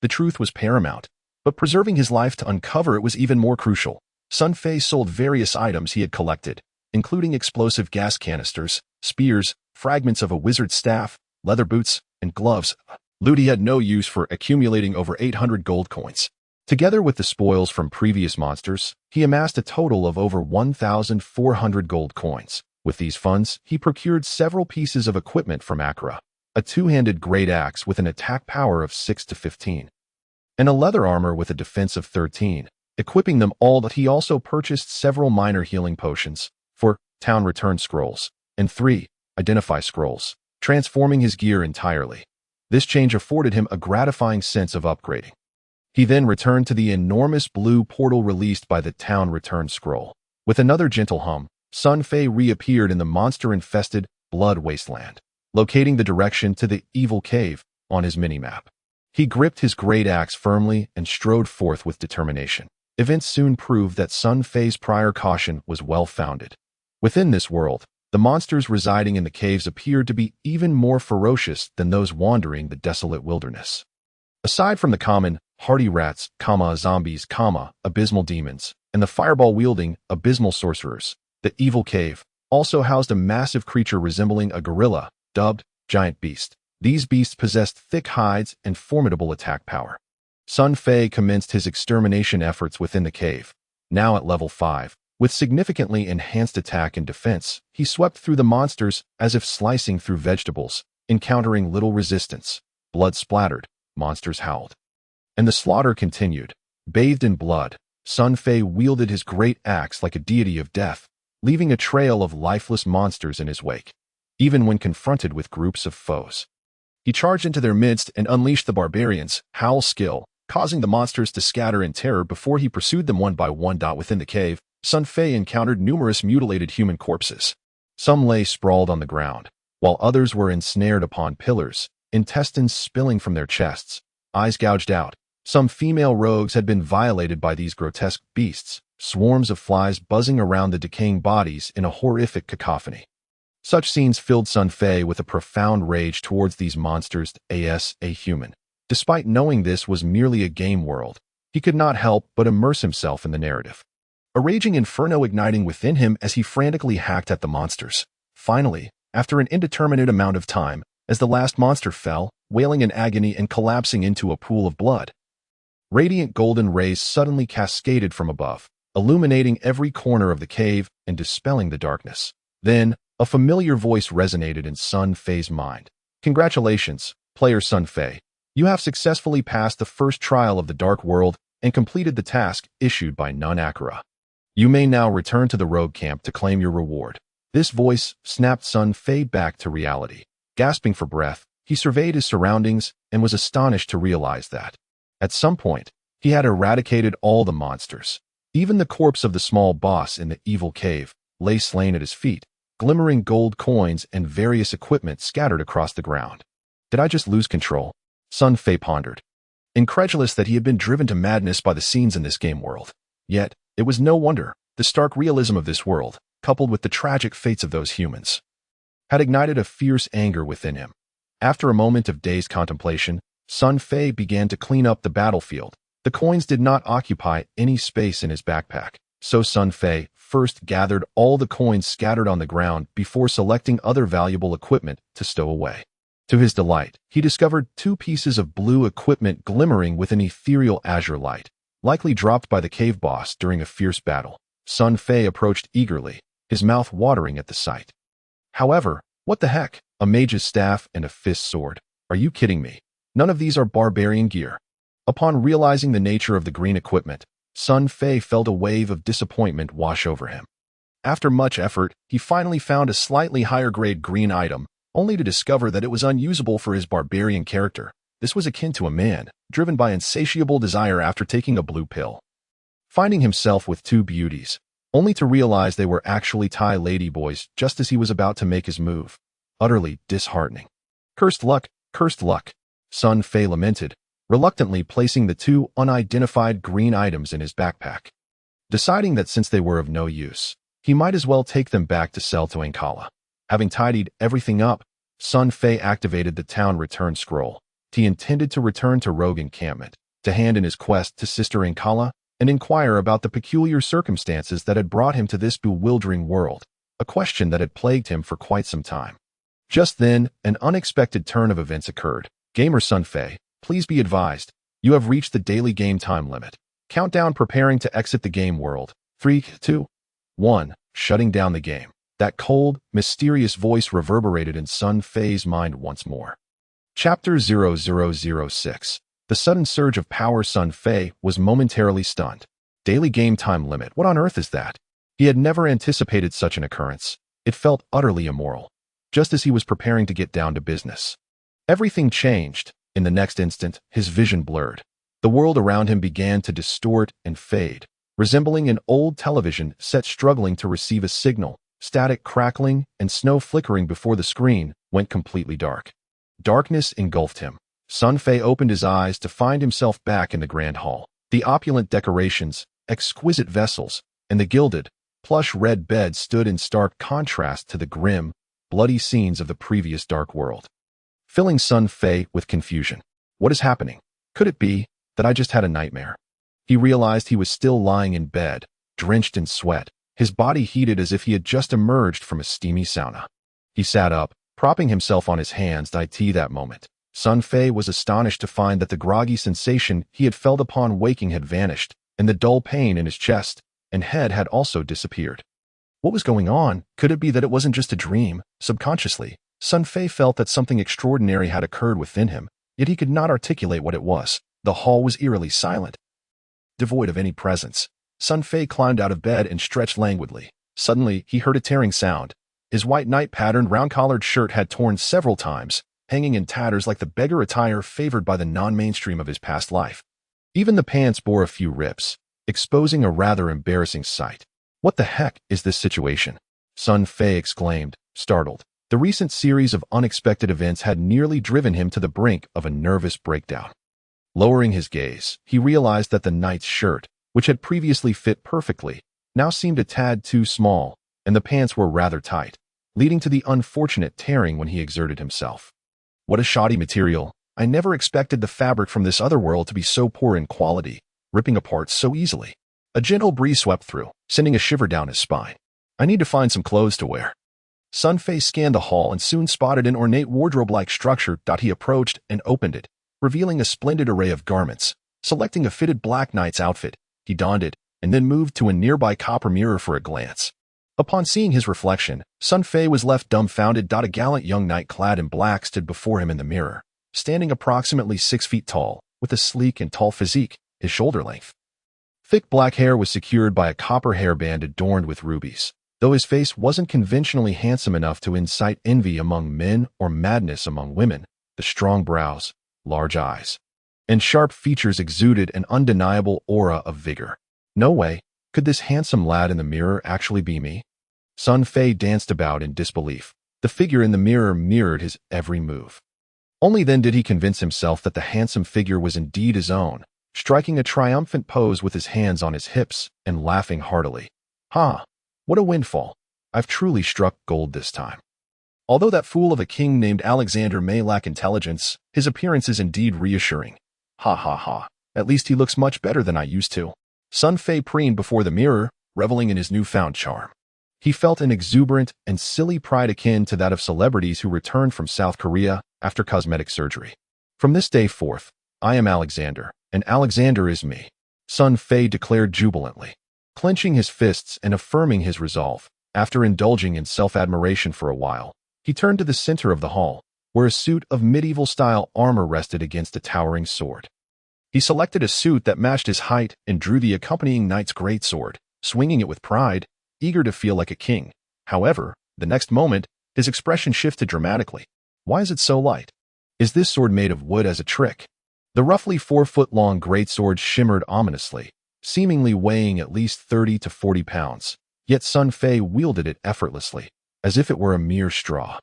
The truth was paramount, but preserving his life to uncover it was even more crucial. Sun Fei sold various items he had collected, including explosive gas canisters, spears, fragments of a wizard's staff, leather boots, and gloves. Loot he had no use for, accumulating over 800 gold coins. Together with the spoils from previous monsters, he amassed a total of over 1,400 gold coins. With these funds, he procured several pieces of equipment from Akira, a 2-handed great axe with an attack power of 6 to 15, and a leather armor with a defense of 13. Equipping them all, he also purchased several minor healing potions. For Town Return Scrolls, and 3. Identify Scrolls, transforming his gear entirely. This change afforded him a gratifying sense of upgrading. He then returned to the enormous blue portal released by the Town Return Scroll. With another gentle hum, Sun Fei reappeared in the monster-infested Blood Wasteland, locating the direction to the Evil Cave on his minimap. He gripped his great axe firmly and strode forth with determination. Events soon proved that Sun Fei's prior caution was well-founded. Within this world, the monsters residing in the caves appeared to be even more ferocious than those wandering the desolate wilderness. Aside from the common, hardy rats, zombies, abysmal demons, and the fireball-wielding, abysmal sorcerers, the Evil Cave also housed a massive creature resembling a gorilla, dubbed Giant Beast. These beasts possessed thick hides and formidable attack power. Sun Fei commenced his extermination efforts within the cave. Now at level 5, with significantly enhanced attack and defense, he swept through the monsters as if slicing through vegetables, encountering little resistance. Blood splattered, monsters howled. And the slaughter continued. Bathed in blood, Sun Fei wielded his great axe like a deity of death, leaving a trail of lifeless monsters in his wake. Even when confronted with groups of foes, he charged into their midst and unleashed the barbarian's howl skill, causing the monsters to scatter in terror before he pursued them one by one. Within the cave, Sun Fei encountered numerous mutilated human corpses. Some lay sprawled on the ground, while others were ensnared upon pillars, intestines spilling from their chests, eyes gouged out. Some female rogues had been violated by these grotesque beasts, swarms of flies buzzing around the decaying bodies in a horrific cacophony. Such scenes filled Sun Fei with a profound rage towards these monsters as a human. Despite knowing this was merely a game world, he could not help but immerse himself in the narrative. A raging inferno igniting within him as he frantically hacked at the monsters. Finally, after an indeterminate amount of time, as the last monster fell, wailing in agony and collapsing into a pool of blood, radiant golden rays suddenly cascaded from above, illuminating every corner of the cave and dispelling the darkness. Then, a familiar voice resonated in Sun Fei's mind. Congratulations, player Sun Fei. You have successfully passed the first trial of the Dark World and completed the task issued by Nun Akira. You may now return to the rogue camp to claim your reward. This voice snapped Sun Fei back to reality. Gasping for breath, he surveyed his surroundings and was astonished to realize that, at some point, he had eradicated all the monsters. Even the corpse of the small boss in the Evil Cave lay slain at his feet, glimmering gold coins and various equipment scattered across the ground. Did I just lose control? Sun Fei pondered, incredulous that he had been driven to madness by the scenes in this game world. Yet, it was no wonder. The stark realism of this world, coupled with the tragic fates of those humans, had ignited a fierce anger within him. After a moment of dazed contemplation, Sun Fei began to clean up the battlefield. The coins did not occupy any space in his backpack, so Sun Fei first gathered all the coins scattered on the ground before selecting other valuable equipment to stow away. To his delight, he discovered 2 pieces of blue equipment glimmering with an ethereal azure light, likely dropped by the cave boss during a fierce battle. Sun Fei approached eagerly, his mouth watering at the sight. However, what the heck? A mage's staff and a fist sword. Are you kidding me? None of these are barbarian gear. Upon realizing the nature of the green equipment, Sun Fei felt a wave of disappointment wash over him. After much effort, he finally found a slightly higher-grade green item, only to discover that it was unusable for his barbarian character. This was akin to a man, driven by insatiable desire after taking a blue pill. Finding himself with 2 beauties, only to realize they were actually Thai ladyboys just as he was about to make his move. Utterly disheartening. Cursed luck, Sun Fei lamented, reluctantly placing the 2 unidentified green items in his backpack. Deciding that since they were of no use, he might as well take them back to sell to Ankala. Having tidied everything up, Sun Fei activated the Town Return Scroll. He intended to return to Rogue Encampment, to hand in his quest to Sister Ankala, and inquire about the peculiar circumstances that had brought him to this bewildering world, a question that had plagued him for quite some time. Just then, an unexpected turn of events occurred. Gamer Sun Fei, please be advised, you have reached the daily game time limit. Countdown preparing to exit the game world. 3, 2, 1, shutting down the game. That cold, mysterious voice reverberated in Sun Fei's mind once more. Chapter 0006. The sudden surge of power. Sun Fei was momentarily stunned. Daily game time limit. What on earth is that? He had never anticipated such an occurrence. It felt utterly immoral, just as he was preparing to get down to business. Everything changed. In the next instant, his vision blurred. The world around him began to distort and fade, resembling an old television set struggling to receive a signal. Static crackling and snow flickering before the screen went completely dark. Darkness engulfed him. Sun Fei opened his eyes to find himself back in the grand hall. The opulent decorations, exquisite vessels, and the gilded, plush red bed stood in stark contrast to the grim, bloody scenes of the previous dark world, filling Sun Fei with confusion. What is happening? Could it be that I just had a nightmare? He realized he was still lying in bed, drenched in sweat, his body heated as if he had just emerged from a steamy sauna. He sat up, propping himself on his hands. That moment, Sun Fei was astonished to find that the groggy sensation he had felt upon waking had vanished, and the dull pain in his chest and head had also disappeared. What was going on? Could it be that it wasn't just a dream? Subconsciously, Sun Fei felt that something extraordinary had occurred within him, yet he could not articulate what it was. The hall was eerily silent, devoid of any presence. Sun Fei climbed out of bed and stretched languidly. Suddenly, he heard a tearing sound. His white night-patterned round-collared shirt had torn several times, hanging in tatters like the beggar attire favored by the non-mainstream of his past life. Even the pants bore a few rips, exposing a rather embarrassing sight. What the heck is this situation? Sun Fei exclaimed, startled. The recent series of unexpected events had nearly driven him to the brink of a nervous breakdown. Lowering his gaze, he realized that the knight's shirt, which had previously fit perfectly, now seemed a tad too small, and the pants were rather tight, leading to the unfortunate tearing when he exerted himself. What a shoddy material. I never expected the fabric from this other world to be so poor in quality, ripping apart so easily. A gentle breeze swept through, sending a shiver down his spine. I need to find some clothes to wear. Sun Fei scanned the hall and soon spotted an ornate wardrobe-like structure. He approached and opened it, revealing a splendid array of garments. Selecting a fitted black knight's outfit, he donned it, and then moved to a nearby copper mirror for a glance. Upon seeing his reflection, Sun Fei was left dumbfounded. A gallant young knight clad in black stood before him in the mirror, standing approximately 6 feet tall, with a sleek and tall physique, his shoulder length. Thick black hair was secured by a copper hairband adorned with rubies. Though his face wasn't conventionally handsome enough to incite envy among men or madness among women, the strong brows, large eyes, and sharp features exuded an undeniable aura of vigor. No way. Could this handsome lad in the mirror actually be me? Sun Fei danced about in disbelief. The figure in the mirror mirrored his every move. Only then did he convince himself that the handsome figure was indeed his own, striking a triumphant pose with his hands on his hips and laughing heartily. Ha! What a windfall. I've truly struck gold this time. Although that fool of a king named Alexander may lack intelligence, his appearance is indeed reassuring. Ha ha ha. At least he looks much better than I used to. Sun Fei preened before the mirror, reveling in his newfound charm. He felt an exuberant and silly pride akin to that of celebrities who returned from South Korea after cosmetic surgery. From this day forth, I am Alexander, and Alexander is me, Sun Fei declared jubilantly. Clenching his fists and affirming his resolve, after indulging in self-admiration for a while, he turned to the center of the hall, where a suit of medieval-style armor rested against a towering sword. He selected a suit that matched his height and drew the accompanying knight's greatsword, swinging it with pride, eager to feel like a king. However, the next moment, his expression shifted dramatically. Why is it so light? Is this sword made of wood as a trick? The roughly 4-foot-long greatsword shimmered ominously, seemingly weighing at least 30 to 40 pounds, yet Sun Fei wielded it effortlessly, as if it were a mere straw.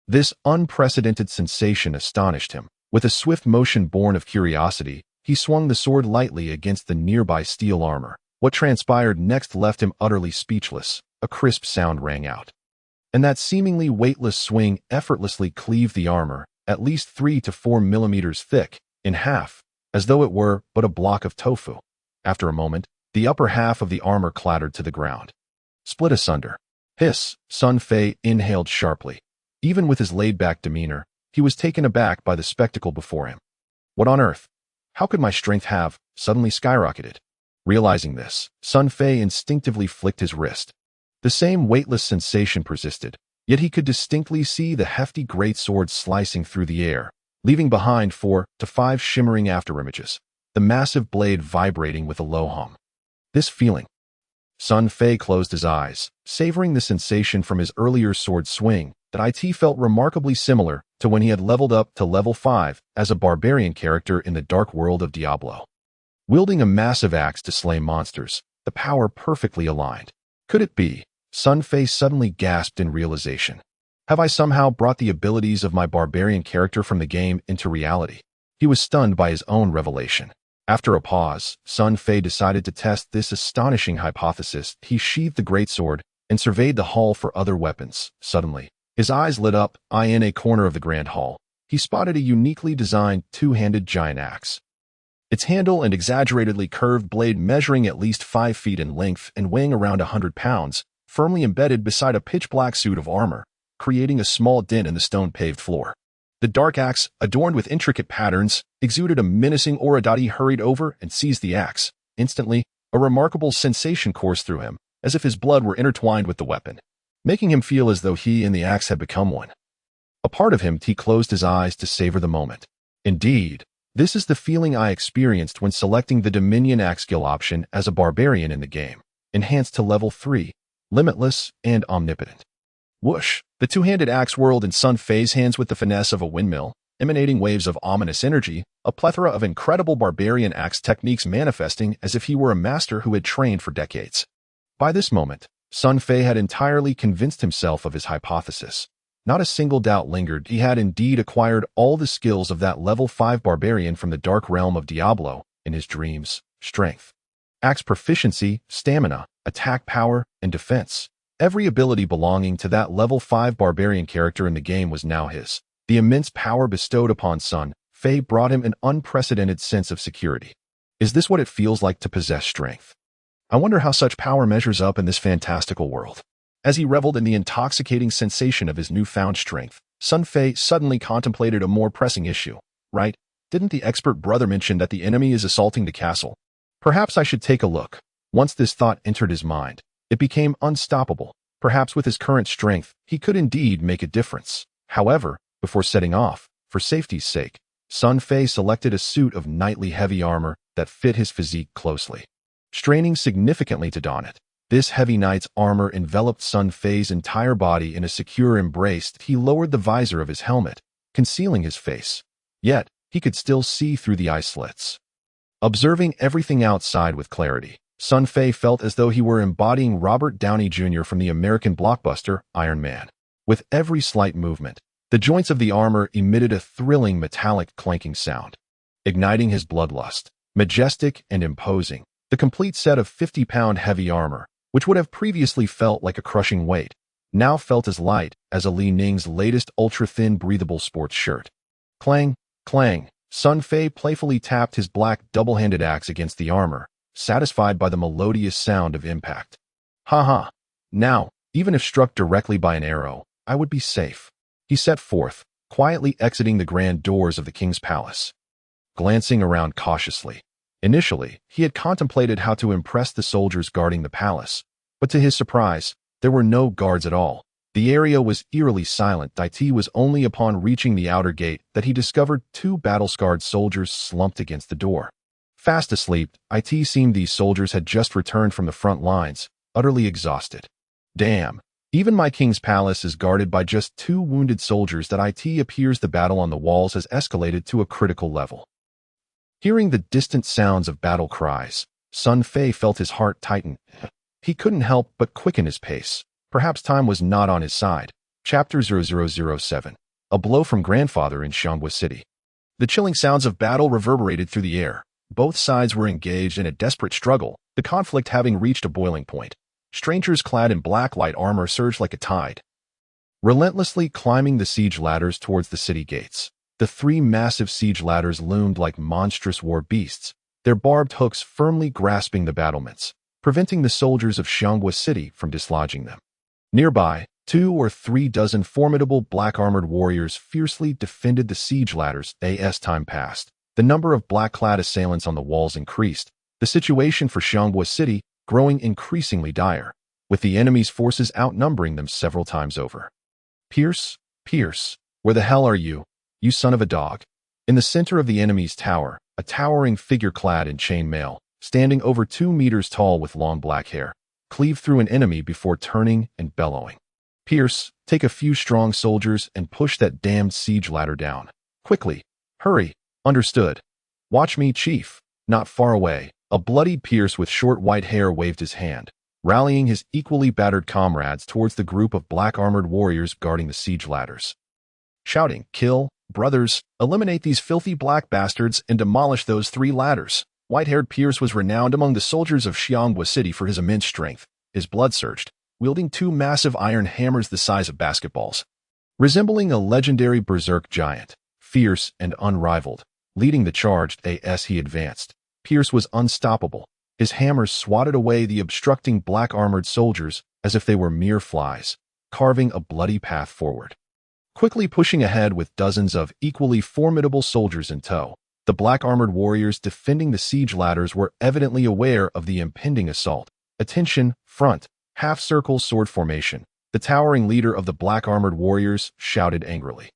This unprecedented sensation astonished him. With a swift motion born of curiosity, he swung the sword lightly against the nearby steel armor. What transpired next left him utterly speechless. A crisp sound rang out, and that seemingly weightless swing effortlessly cleaved the armor, at least 3 to 4 millimeters thick, in half, as though it were but a block of tofu. After a moment, the upper half of the armor clattered to the ground, split asunder. Hiss! Sun Fei inhaled sharply. Even with his laid-back demeanor, he was taken aback by the spectacle before him. What on earth? How could my strength have suddenly skyrocketed? Realizing this, Sun Fei instinctively flicked his wrist. The same weightless sensation persisted, yet he could distinctly see the hefty greatsword slicing through the air, leaving behind 4 to 5 shimmering afterimages, the massive blade vibrating with a low hum. This feeling. Sun Fei closed his eyes, savoring the sensation from his earlier sword swing that felt remarkably similar to when he had leveled up to level 5 as a barbarian character in the dark world of Diablo. Wielding a massive axe to slay monsters, the power perfectly aligned. Could it be? Sun Fei suddenly gasped in realization. Have I somehow brought the abilities of my barbarian character from the game into reality? He was stunned by his own revelation. After a pause, Sun Fei decided to test this astonishing hypothesis. He sheathed the greatsword and surveyed the hall for other weapons. Suddenly, his eyes lit up. In a corner of the grand hall, he spotted a uniquely designed two-handed giant axe. Its handle and exaggeratedly curved blade measuring at least 5 feet in length and weighing around 100 pounds, firmly embedded beside a pitch-black suit of armor, creating a small dent in the stone-paved floor. The dark axe, adorned with intricate patterns, exuded a menacing aura. He hurried over and seized the axe. Instantly, a remarkable sensation coursed through him, as if his blood were intertwined with the weapon, making him feel as though he and the axe had become one. A part of him closed his eyes to savor the moment. Indeed, this is the feeling I experienced when selecting the Dominion Axe skill option as a barbarian in the game, enhanced to level 3, limitless and omnipotent. Whoosh! The two-handed axe whirled in Sun Fei's hands with the finesse of a windmill, emanating waves of ominous energy, a plethora of incredible barbarian axe techniques manifesting as if he were a master who had trained for decades. By this moment, Sun Fei had entirely convinced himself of his hypothesis. Not a single doubt lingered. He had indeed acquired all the skills of that level 5 barbarian from the dark realm of Diablo in his dreams: strength, axe proficiency, stamina, attack power, and defense. Every ability belonging to that level 5 barbarian character in the game was now his. The immense power bestowed upon Sun Fei brought him an unprecedented sense of security. Is this what it feels like to possess strength? I wonder how such power measures up in this fantastical world. As he reveled in the intoxicating sensation of his newfound strength, Sun Fei suddenly contemplated a more pressing issue. Right? Didn't the expert brother mention that the enemy is assaulting the castle? Perhaps I should take a look. Once this thought entered his mind, it became unstoppable. Perhaps with his current strength, he could indeed make a difference. However, before setting off, for safety's sake, Sun Fei selected a suit of knightly heavy armor that fit his physique closely. Straining significantly to don it, this heavy knight's armor enveloped Sun Fei's entire body in a secure embrace. He lowered the visor of his helmet, concealing his face. Yet, he could still see through the eye slits. Observing everything outside with clarity, Sun Fei felt as though he were embodying Robert Downey Jr. from the American blockbuster Iron Man. With every slight movement, the joints of the armor emitted a thrilling metallic clanking sound. Igniting his bloodlust, majestic and imposing, the complete set of 50-pound heavy armor, which would have previously felt like a crushing weight, now felt as light as a Li Ning's latest ultra-thin breathable sports shirt. Clang, clang, Sun Fei playfully tapped his black double-handed axe against the armor, satisfied by the melodious sound of impact. Ha! Now, even if struck directly by an arrow, I would be safe. He set forth, quietly exiting the grand doors of the king's palace. Glancing around cautiously, initially, he had contemplated how to impress the soldiers guarding the palace, but to his surprise, there were no guards at all. The area was eerily silent. It was only upon reaching the outer gate that he discovered 2 battle-scarred soldiers slumped against the door. Fast asleep, it seemed these soldiers had just returned from the front lines, utterly exhausted. Damn, even my king's palace is guarded by just 2 wounded soldiers. It appears the battle on the walls has escalated to a critical level. Hearing the distant sounds of battle cries, Sun Fei felt his heart tighten. He couldn't help but quicken his pace. Perhaps time was not on his side. Chapter 0007. A blow from grandfather in Xianghua City. The chilling sounds of battle reverberated through the air. Both sides were engaged in a desperate struggle, the conflict having reached a boiling point. Strangers clad in black light armor surged like a tide, relentlessly climbing the siege ladders towards the city gates. The 3 massive siege ladders loomed like monstrous war beasts, their barbed hooks firmly grasping the battlements, preventing the soldiers of Xianghua City from dislodging them. Nearby, 2 or 3 dozen formidable black-armored warriors fiercely defended the siege ladders. As time passed, the number of black-clad assailants on the walls increased, the situation for Xianghua City growing increasingly dire, with the enemy's forces outnumbering them several times over. Pierce, where the hell are you, you son of a dog? In the center of the enemy's tower, a towering figure clad in chainmail, standing over 2 meters tall with long black hair, cleave through an enemy before turning and bellowing. Pierce, take a few strong soldiers and push that damned siege ladder down. Quickly. Hurry. Understood. Watch me, Chief. Not far away, a bloodied Pierce with short white hair waved his hand, rallying his equally battered comrades towards the group of black-armored warriors guarding the siege ladders. Shouting, "Kill, brothers, eliminate these filthy black bastards and demolish those 3 ladders." White-haired Pierce was renowned among the soldiers of Xianghua City for his immense strength. His blood surged, wielding 2 massive iron hammers the size of basketballs. Resembling a legendary berserk giant, fierce and unrivaled, leading the charge as he advanced, Pierce was unstoppable. His hammers swatted away the obstructing black-armored soldiers as if they were mere flies, carving a bloody path forward. Quickly pushing ahead with dozens of equally formidable soldiers in tow, the black-armored warriors defending the siege ladders were evidently aware of the impending assault. "Attention, front, half-circle sword formation," the towering leader of the black-armored warriors shouted angrily.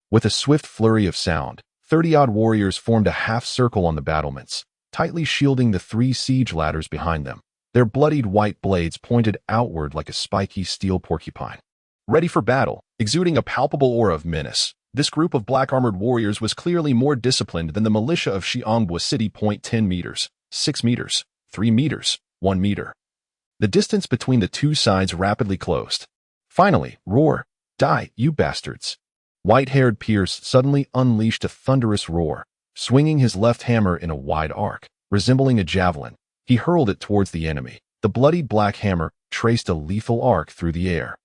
With a swift flurry of sound, 30-odd warriors formed a half-circle on the battlements, tightly shielding the 3 siege ladders behind them, their bloodied white blades pointed outward like a spiky steel porcupine. Ready for battle, exuding a palpable aura of menace, this group of black-armored warriors was clearly more disciplined than the militia of Xianghua City. 10 meters, 6 meters, 3 meters, 1 meter. The distance between the 2 sides rapidly closed. Finally, roar, "Die, you bastards!" White-haired Pierce suddenly unleashed a thunderous roar, swinging his left hammer in a wide arc, resembling a javelin. He hurled it towards the enemy. The bloodied black hammer traced a lethal arc through the air,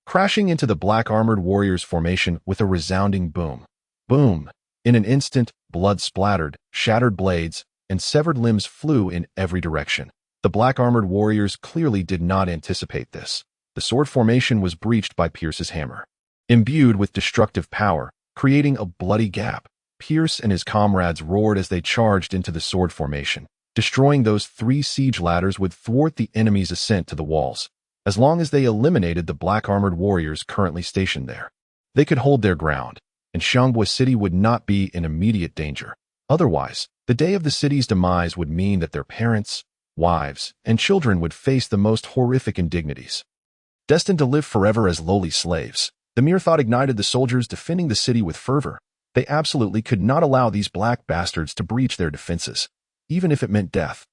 crashing into the black-armored warriors' formation with a resounding boom. Boom! In an instant, blood splattered, shattered blades, and severed limbs flew in every direction. The black-armored warriors clearly did not anticipate this. The sword formation was breached by Pierce's hammer, imbued with destructive power, creating a bloody gap. Pierce and his comrades roared as they charged into the sword formation. Destroying those 3 siege ladders would thwart the enemy's ascent to the walls. As long as they eliminated the black-armored warriors currently stationed there, they could hold their ground, and Xianghua City would not be in immediate danger. Otherwise, the day of the city's demise would mean that their parents, wives, and children would face the most horrific indignities, destined to live forever as lowly slaves. The mere thought ignited the soldiers defending the city with fervor. They absolutely could not allow these black bastards to breach their defenses, even if it meant death.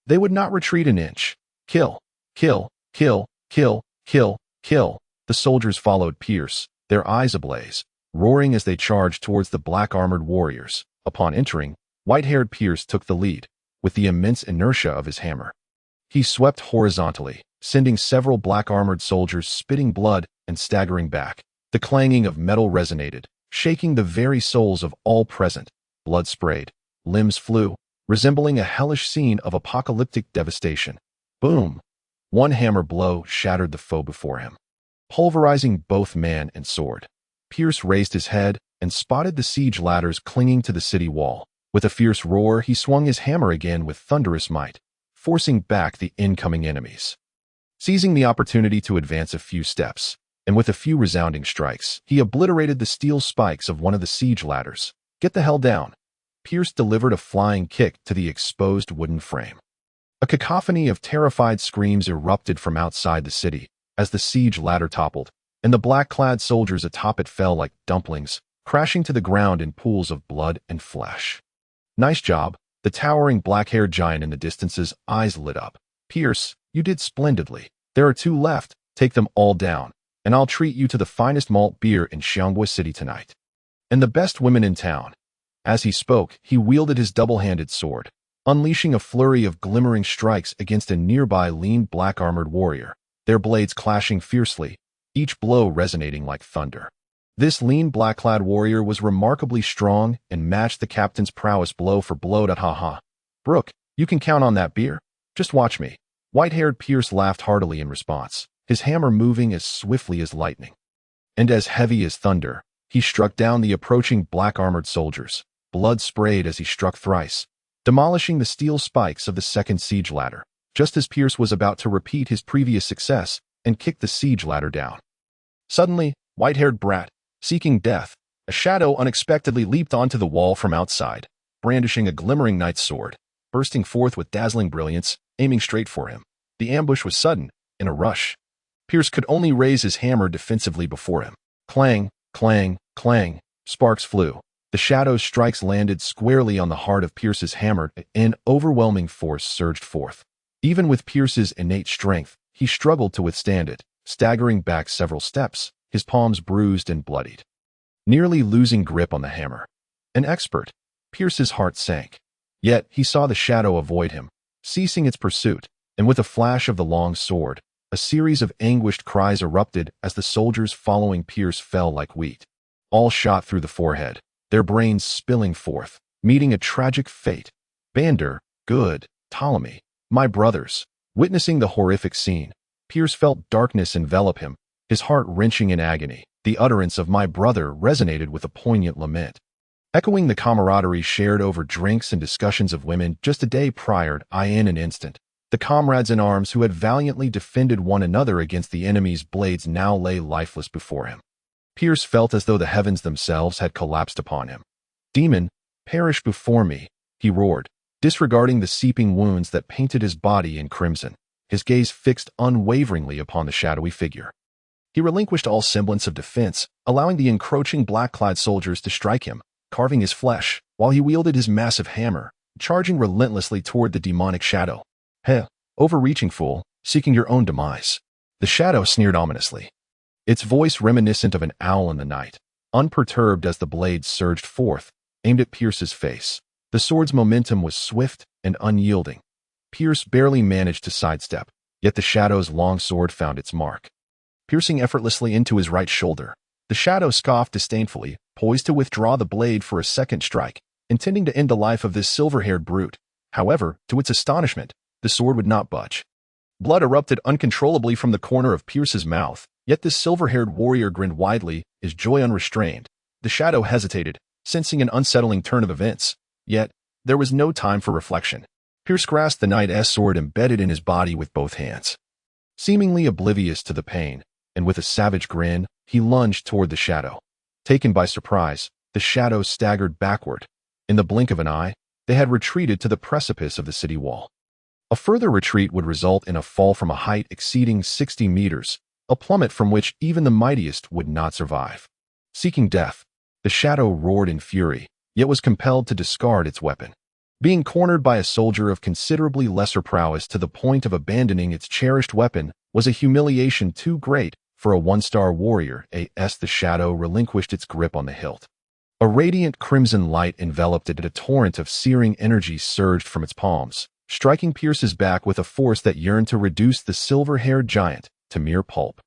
They would not retreat an inch. Kill, kill, kill, kill, kill, kill. The soldiers followed Pierce, their eyes ablaze, roaring as they charged towards the black-armored warriors. Upon entering, white-haired Pierce took the lead, with the immense inertia of his hammer. He swept horizontally, sending several black-armored soldiers spitting blood and staggering back. The clanging of metal resonated, shaking the very souls of all present. Blood sprayed, limbs flew, resembling a hellish scene of apocalyptic devastation. Boom! One hammer blow shattered the foe before him, pulverizing both man and sword. Pierce raised his head and spotted the siege ladders clinging to the city wall. With a fierce roar, he swung his hammer again with thunderous might, forcing back the incoming enemies. Seizing the opportunity to advance a few steps, and with a few resounding strikes, he obliterated the steel spikes of one of the siege ladders. "Get the hell down!" Pierce delivered a flying kick to the exposed wooden frame. A cacophony of terrified screams erupted from outside the city as the siege ladder toppled, and the black-clad soldiers atop it fell like dumplings, crashing to the ground in pools of blood and flesh. "Nice job," the towering black-haired giant in the distance's eyes lit up. "Pierce, you did splendidly. There are 2 left. Take them all down, and I'll treat you to the finest malt beer in Xianghua City tonight, and the best women in town." As he spoke, he wielded his double-handed sword, unleashing a flurry of glimmering strikes against a nearby lean black-armored warrior, their blades clashing fiercely, each blow resonating like thunder. This lean black-clad warrior was remarkably strong and matched the captain's prowess blow for blow. "Ha. Brooke, you can count on that beer. Just watch me." White-haired Pierce laughed heartily in response, his hammer moving as swiftly as lightning. And as heavy as thunder, he struck down the approaching black-armored soldiers. Blood sprayed as he struck thrice, demolishing the steel spikes of the second siege ladder, just as Pierce was about to repeat his previous success and kick the siege ladder down. Suddenly, white-haired brat, seeking death, a shadow unexpectedly leaped onto the wall from outside, brandishing a glimmering knight's sword, bursting forth with dazzling brilliance, aiming straight for him. The ambush was sudden, in a rush. Pierce could only raise his hammer defensively before him. Clang, clang, clang, sparks flew. The shadow's strikes landed squarely on the heart of Pierce's hammer, and overwhelming force surged forth. Even with Pierce's innate strength, he struggled to withstand it, staggering back several steps, his palms bruised and bloodied, nearly losing grip on the hammer. An expert, Pierce's heart sank. Yet he saw the shadow avoid him, ceasing its pursuit, and with a flash of the long sword, a series of anguished cries erupted as the soldiers following Pierce fell like wheat. All shot through the forehead, their brains spilling forth, meeting a tragic fate. Bander, Good, Ptolemy, my brothers. Witnessing the horrific scene, Pierce felt darkness envelop him, his heart wrenching in agony. The utterance of my brother resonated with a poignant lament, echoing the camaraderie shared over drinks and discussions of women just a day prior. In an instant, the comrades in arms who had valiantly defended one another against the enemy's blades now lay lifeless before him. Pierce felt as though the heavens themselves had collapsed upon him. Demon, perish before me, he roared, disregarding the seeping wounds that painted his body in crimson, his gaze fixed unwaveringly upon the shadowy figure. He relinquished all semblance of defense, allowing the encroaching black-clad soldiers to strike him, carving his flesh, while he wielded his massive hammer, charging relentlessly toward the demonic shadow. Heh, overreaching fool, seeking your own demise. The shadow sneered ominously, its voice reminiscent of an owl in the night, unperturbed as the blade surged forth, aimed at Pierce's face. The sword's momentum was swift and unyielding. Pierce barely managed to sidestep, yet the shadow's long sword found its mark, piercing effortlessly into his right shoulder. The shadow scoffed disdainfully, poised to withdraw the blade for a second strike, intending to end the life of this silver-haired brute. However, to its astonishment, the sword would not budge. Blood erupted uncontrollably from the corner of Pierce's mouth, yet this silver-haired warrior grinned widely, his joy unrestrained. The shadow hesitated, sensing an unsettling turn of events. Yet, there was no time for reflection. Pierce grasped the knight's sword embedded in his body with both hands. Seemingly oblivious to the pain, and with a savage grin, he lunged toward the shadow. Taken by surprise, the shadow staggered backward. In the blink of an eye, they had retreated to the precipice of the city wall. A further retreat would result in a fall from a height exceeding 60 meters, a plummet from which even the mightiest would not survive. Seeking death, the shadow roared in fury, yet was compelled to discard its weapon. Being cornered by a soldier of considerably lesser prowess to the point of abandoning its cherished weapon was a humiliation too great for a one-star warrior. The shadow relinquished its grip on the hilt. A radiant crimson light enveloped it, and a torrent of searing energy surged from its palms, striking Pierce's back with a force that yearned to reduce the silver-haired giant to mere pulp.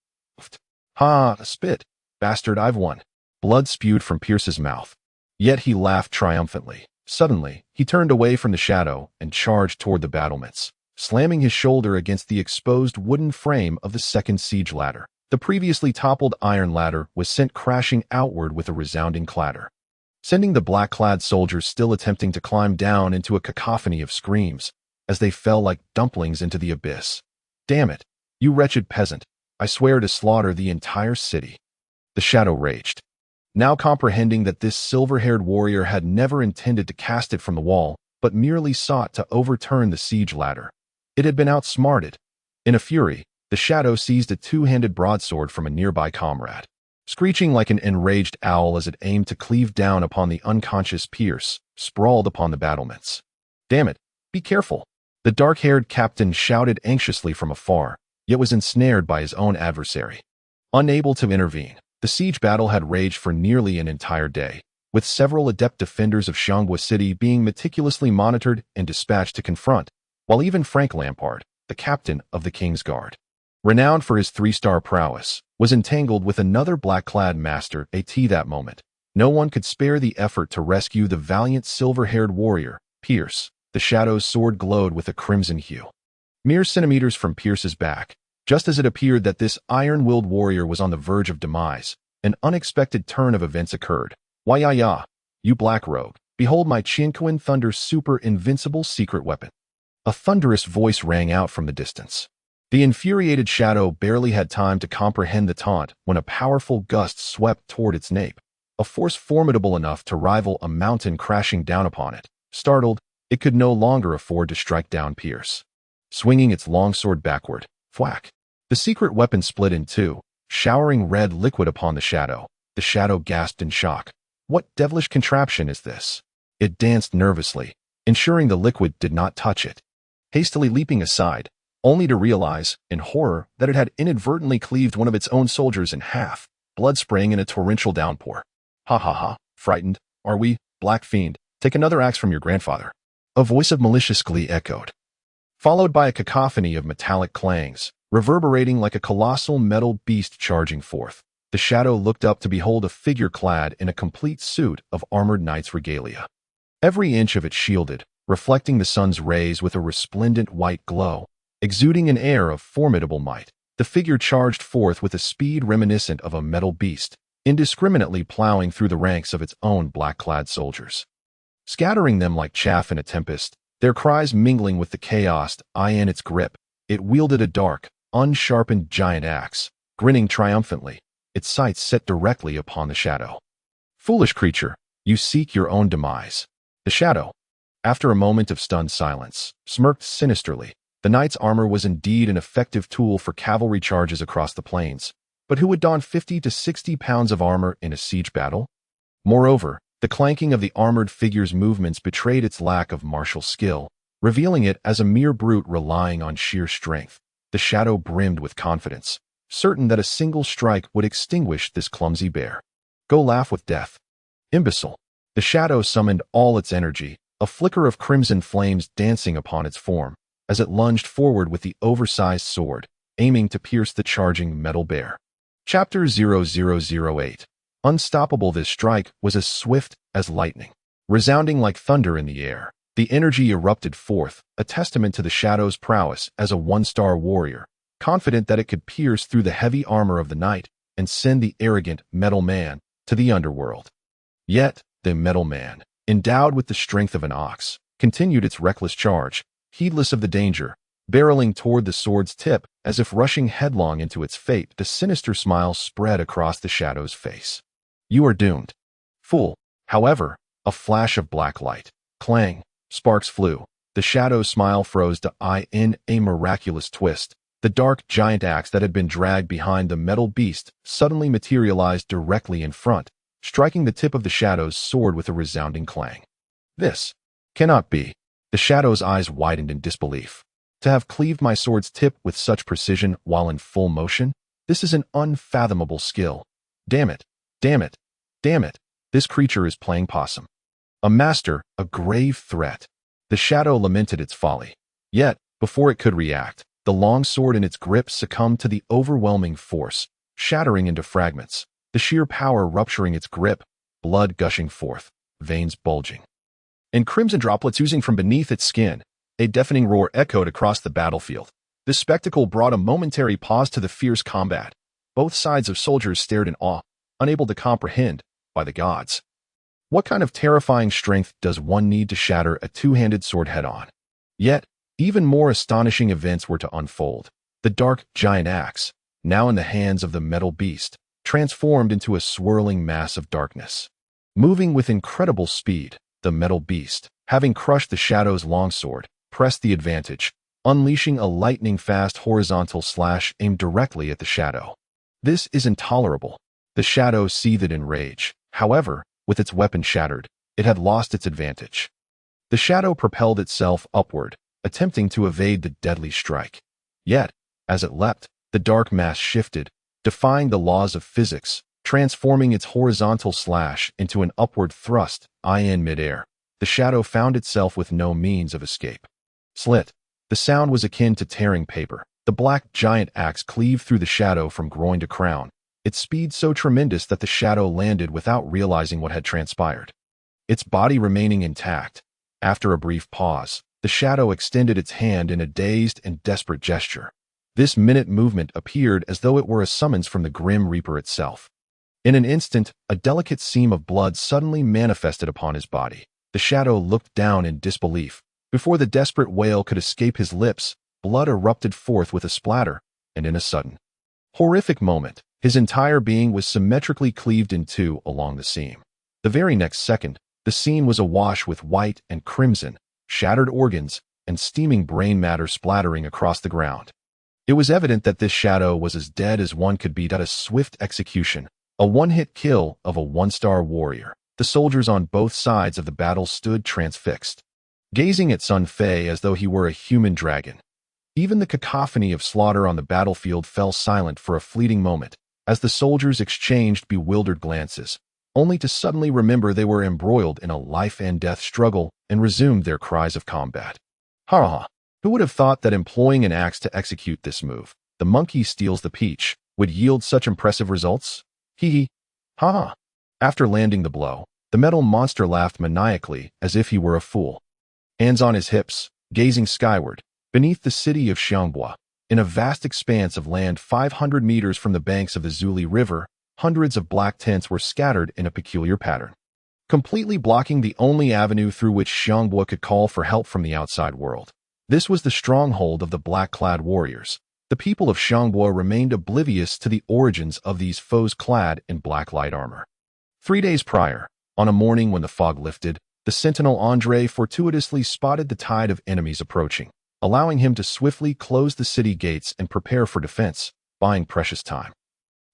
Ha, spit, bastard, I've won. Blood spewed from Pierce's mouth. Yet he laughed triumphantly. Suddenly, he turned away from the shadow and charged toward the battlements, slamming his shoulder against the exposed wooden frame of the second siege ladder. The previously toppled iron ladder was sent crashing outward with a resounding clatter, sending the black-clad soldiers still attempting to climb down into a cacophony of screams as they fell like dumplings into the abyss. Damn it, you wretched peasant, I swear to slaughter the entire city. The shadow raged, now comprehending that this silver-haired warrior had never intended to cast it from the wall, but merely sought to overturn the siege ladder. It had been outsmarted. In a fury, the shadow seized a two-handed broadsword from a nearby comrade, screeching like an enraged owl as it aimed to cleave down upon the unconscious Pierce, sprawled upon the battlements. Damn it, be careful! The dark-haired captain shouted anxiously from afar, yet was ensnared by his own adversary. Unable to intervene, the siege battle had raged for nearly an entire day, with several adept defenders of Xianghua City being meticulously monitored and dispatched to confront, while even Frank Lampard, the captain of the King's Guard, renowned for his 3-star prowess, was entangled with another black-clad master. That moment, no one could spare the effort to rescue the valiant silver-haired warrior, Pierce. The shadow's sword glowed with a crimson hue. Mere centimeters from Pierce's back, just as it appeared that this iron-willed warrior was on the verge of demise, an unexpected turn of events occurred. Why, you black rogue, behold my Qianquan Thunder super invincible secret weapon. A thunderous voice rang out from the distance. The infuriated shadow barely had time to comprehend the taunt when a powerful gust swept toward its nape, a force formidable enough to rival a mountain crashing down upon it. Startled, it could no longer afford to strike down Pierce. swinging its longsword backward. Thwack! The secret weapon split in two, showering red liquid upon the shadow. The shadow gasped in shock. What devilish contraption is this? It danced nervously, ensuring the liquid did not touch it, hastily leaping aside, only to realize, in horror, that it had inadvertently cleaved one of its own soldiers in half, blood spraying in a torrential downpour. Ha ha ha, frightened, are we, black fiend? Take another axe from your grandfather. A voice of malicious glee echoed, followed by a cacophony of metallic clangs, reverberating like a colossal metal beast charging forth. The shadow looked up to behold a figure clad in a complete suit of armored knight's regalia. Every inch of it shielded, reflecting the sun's rays with a resplendent white glow, exuding an air of formidable might. The figure charged forth with a speed reminiscent of a metal beast, indiscriminately plowing through the ranks of its own black-clad soldiers, scattering them like chaff in a tempest, their cries mingling with the chaos in its grip. It wielded a dark, unsharpened giant axe, grinning triumphantly, its sights set directly upon the shadow. Foolish creature, you seek your own demise. The shadow, after a moment of stunned silence, smirked sinisterly. The knight's armor was indeed an effective tool for cavalry charges across the plains, but who would don 50 to 60 pounds of armor in a siege battle? Moreover, the clanking of the armored figure's movements betrayed its lack of martial skill, revealing it as a mere brute relying on sheer strength. The shadow brimmed with confidence, certain that a single strike would extinguish this clumsy bear. Go laugh with death, imbecile. The shadow summoned all its energy, a flicker of crimson flames dancing upon its form, as it lunged forward with the oversized sword, aiming to pierce the charging metal bear. Chapter 0008. Unstoppable. This strike was as swift as lightning, resounding like thunder in the air. The energy erupted forth, a testament to the shadow's prowess as a one-star warrior, confident that it could pierce through the heavy armor of the knight and send the arrogant metal man to the underworld. Yet, the metal man, endowed with the strength of an ox, continued its reckless charge, heedless of the danger, barreling toward the sword's tip as if rushing headlong into its fate. The sinister smile spread across the shadow's face. You are doomed, fool. However, a flash of black light, clang, sparks flew. The shadow's smile froze to in a miraculous twist. The dark giant axe that had been dragged behind the metal beast suddenly materialized directly in front, striking the tip of the shadow's sword with a resounding clang. This cannot be. The shadow's eyes widened in disbelief. To have cleaved my sword's tip with such precision while in full motion? This is an unfathomable skill. Damn it, damn it, damn it. This creature is playing possum. A master, a grave threat. The shadow lamented its folly. Yet, before it could react, the long sword in its grip succumbed to the overwhelming force, shattering into fragments, the sheer power rupturing its grip, blood gushing forth, veins bulging, and crimson droplets oozing from beneath its skin. A deafening roar echoed across the battlefield. This spectacle brought a momentary pause to the fierce combat. Both sides of soldiers stared in awe, unable to comprehend, by the gods. What kind of terrifying strength does one need to shatter a two-handed sword head-on? Yet, even more astonishing events were to unfold. The dark giant axe, now in the hands of the metal beast, transformed into a swirling mass of darkness. Moving with incredible speed, the metal beast, having crushed the shadow's longsword, pressed the advantage, unleashing a lightning-fast horizontal slash aimed directly at the shadow. This is intolerable. The shadow seethed in rage. However, with its weapon shattered, it had lost its advantage. The shadow propelled itself upward, attempting to evade the deadly strike. Yet, as it leapt, the dark mass shifted, defying the laws of physics, transforming its horizontal slash into an upward thrust in midair. The shadow found itself with no means of escape. Slit. The sound was akin to tearing paper. The black giant axe cleaved through the shadow from groin to crown, its speed so tremendous that the shadow landed without realizing what had transpired, its body remaining intact. After a brief pause, the shadow extended its hand in a dazed and desperate gesture. This minute movement appeared as though it were a summons from the Grim Reaper itself. In an instant, a delicate seam of blood suddenly manifested upon his body. The shadow looked down in disbelief. Before the desperate wail could escape his lips, blood erupted forth with a splatter, and in a sudden, horrific moment, his entire being was symmetrically cleaved in two along the seam. The very next second, the scene was awash with white and crimson, shattered organs, and steaming brain matter splattering across the ground. It was evident that this shadow was as dead as one could be at a swift execution, a one-hit kill of a one-star warrior. The soldiers on both sides of the battle stood transfixed, gazing at Sun Fei as though he were a human dragon. Even the cacophony of slaughter on the battlefield fell silent for a fleeting moment, as the soldiers exchanged bewildered glances, only to suddenly remember they were embroiled in a life-and-death struggle and resumed their cries of combat. Ha ha! Who would have thought that employing an axe to execute this move, the monkey steals the peach, would yield such impressive results? Hee hee! Ha ha! After landing the blow, the metal monster laughed maniacally as if he were a fool. Hands on his hips, gazing skyward, beneath the city of Xiangbua, in a vast expanse of land 500 meters from the banks of the Zuli River, hundreds of black tents were scattered in a peculiar pattern, completely blocking the only avenue through which Xiangbua could call for help from the outside world. This was the stronghold of the black-clad warriors. The people of Xiangbua remained oblivious to the origins of these foes clad in black light armor. 3 days prior, on a morning when the fog lifted, the sentinel Andre fortuitously spotted the tide of enemies approaching, allowing him to swiftly close the city gates and prepare for defense, buying precious time.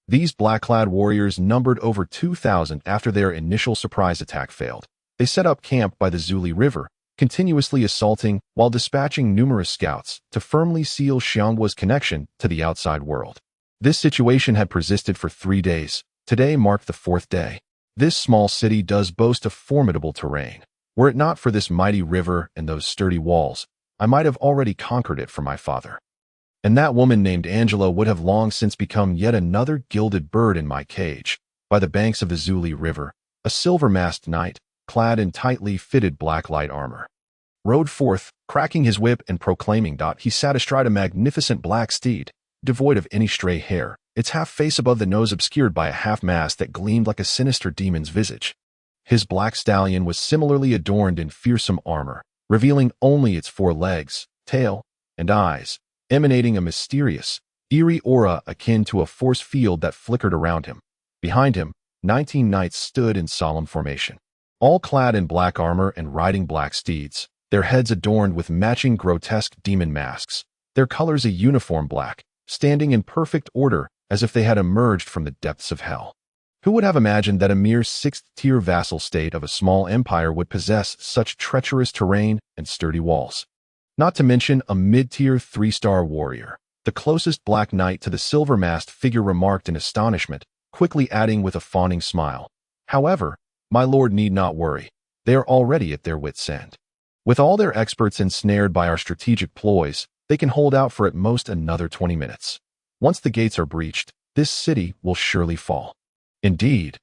These black-clad warriors numbered over 2,000 after their initial surprise attack failed. They set up camp by the Zuli River, continuously assaulting while dispatching numerous scouts to firmly seal Xiangbua's connection to the outside world. This situation had persisted for 3 days. Today marked the 4th day. This small city does boast of formidable terrain. Were it not for this mighty river and those sturdy walls, I might have already conquered it for my father. And that woman named Angela would have long since become yet another gilded bird in my cage. By the banks of the Zuli River, a silver-masked knight, clad in tightly fitted black light armor, rode forth, cracking his whip and proclaiming. He sat astride a magnificent black steed, devoid of any stray hair, its half-face above the nose obscured by a half-mask that gleamed like a sinister demon's visage. His black stallion was similarly adorned in fearsome armor, revealing only its 4 legs, tail, and eyes, emanating a mysterious, eerie aura akin to a force field that flickered around him. Behind him, 19 knights stood in solemn formation, all clad in black armor and riding black steeds, their heads adorned with matching grotesque demon masks, their colors a uniform black, standing in perfect order as if they had emerged from the depths of hell. Who would have imagined that a mere 6th-tier vassal state of a small empire would possess such treacherous terrain and sturdy walls? Not to mention a mid-tier 3-star warrior. The closest black knight to the silver-masked figure remarked in astonishment, quickly adding with a fawning smile, "However, my lord need not worry. They are already at their wits' end. With all their experts ensnared by our strategic ploys, they can hold out for at most another 20 minutes. Once the gates are breached, this city will surely fall. Indeed,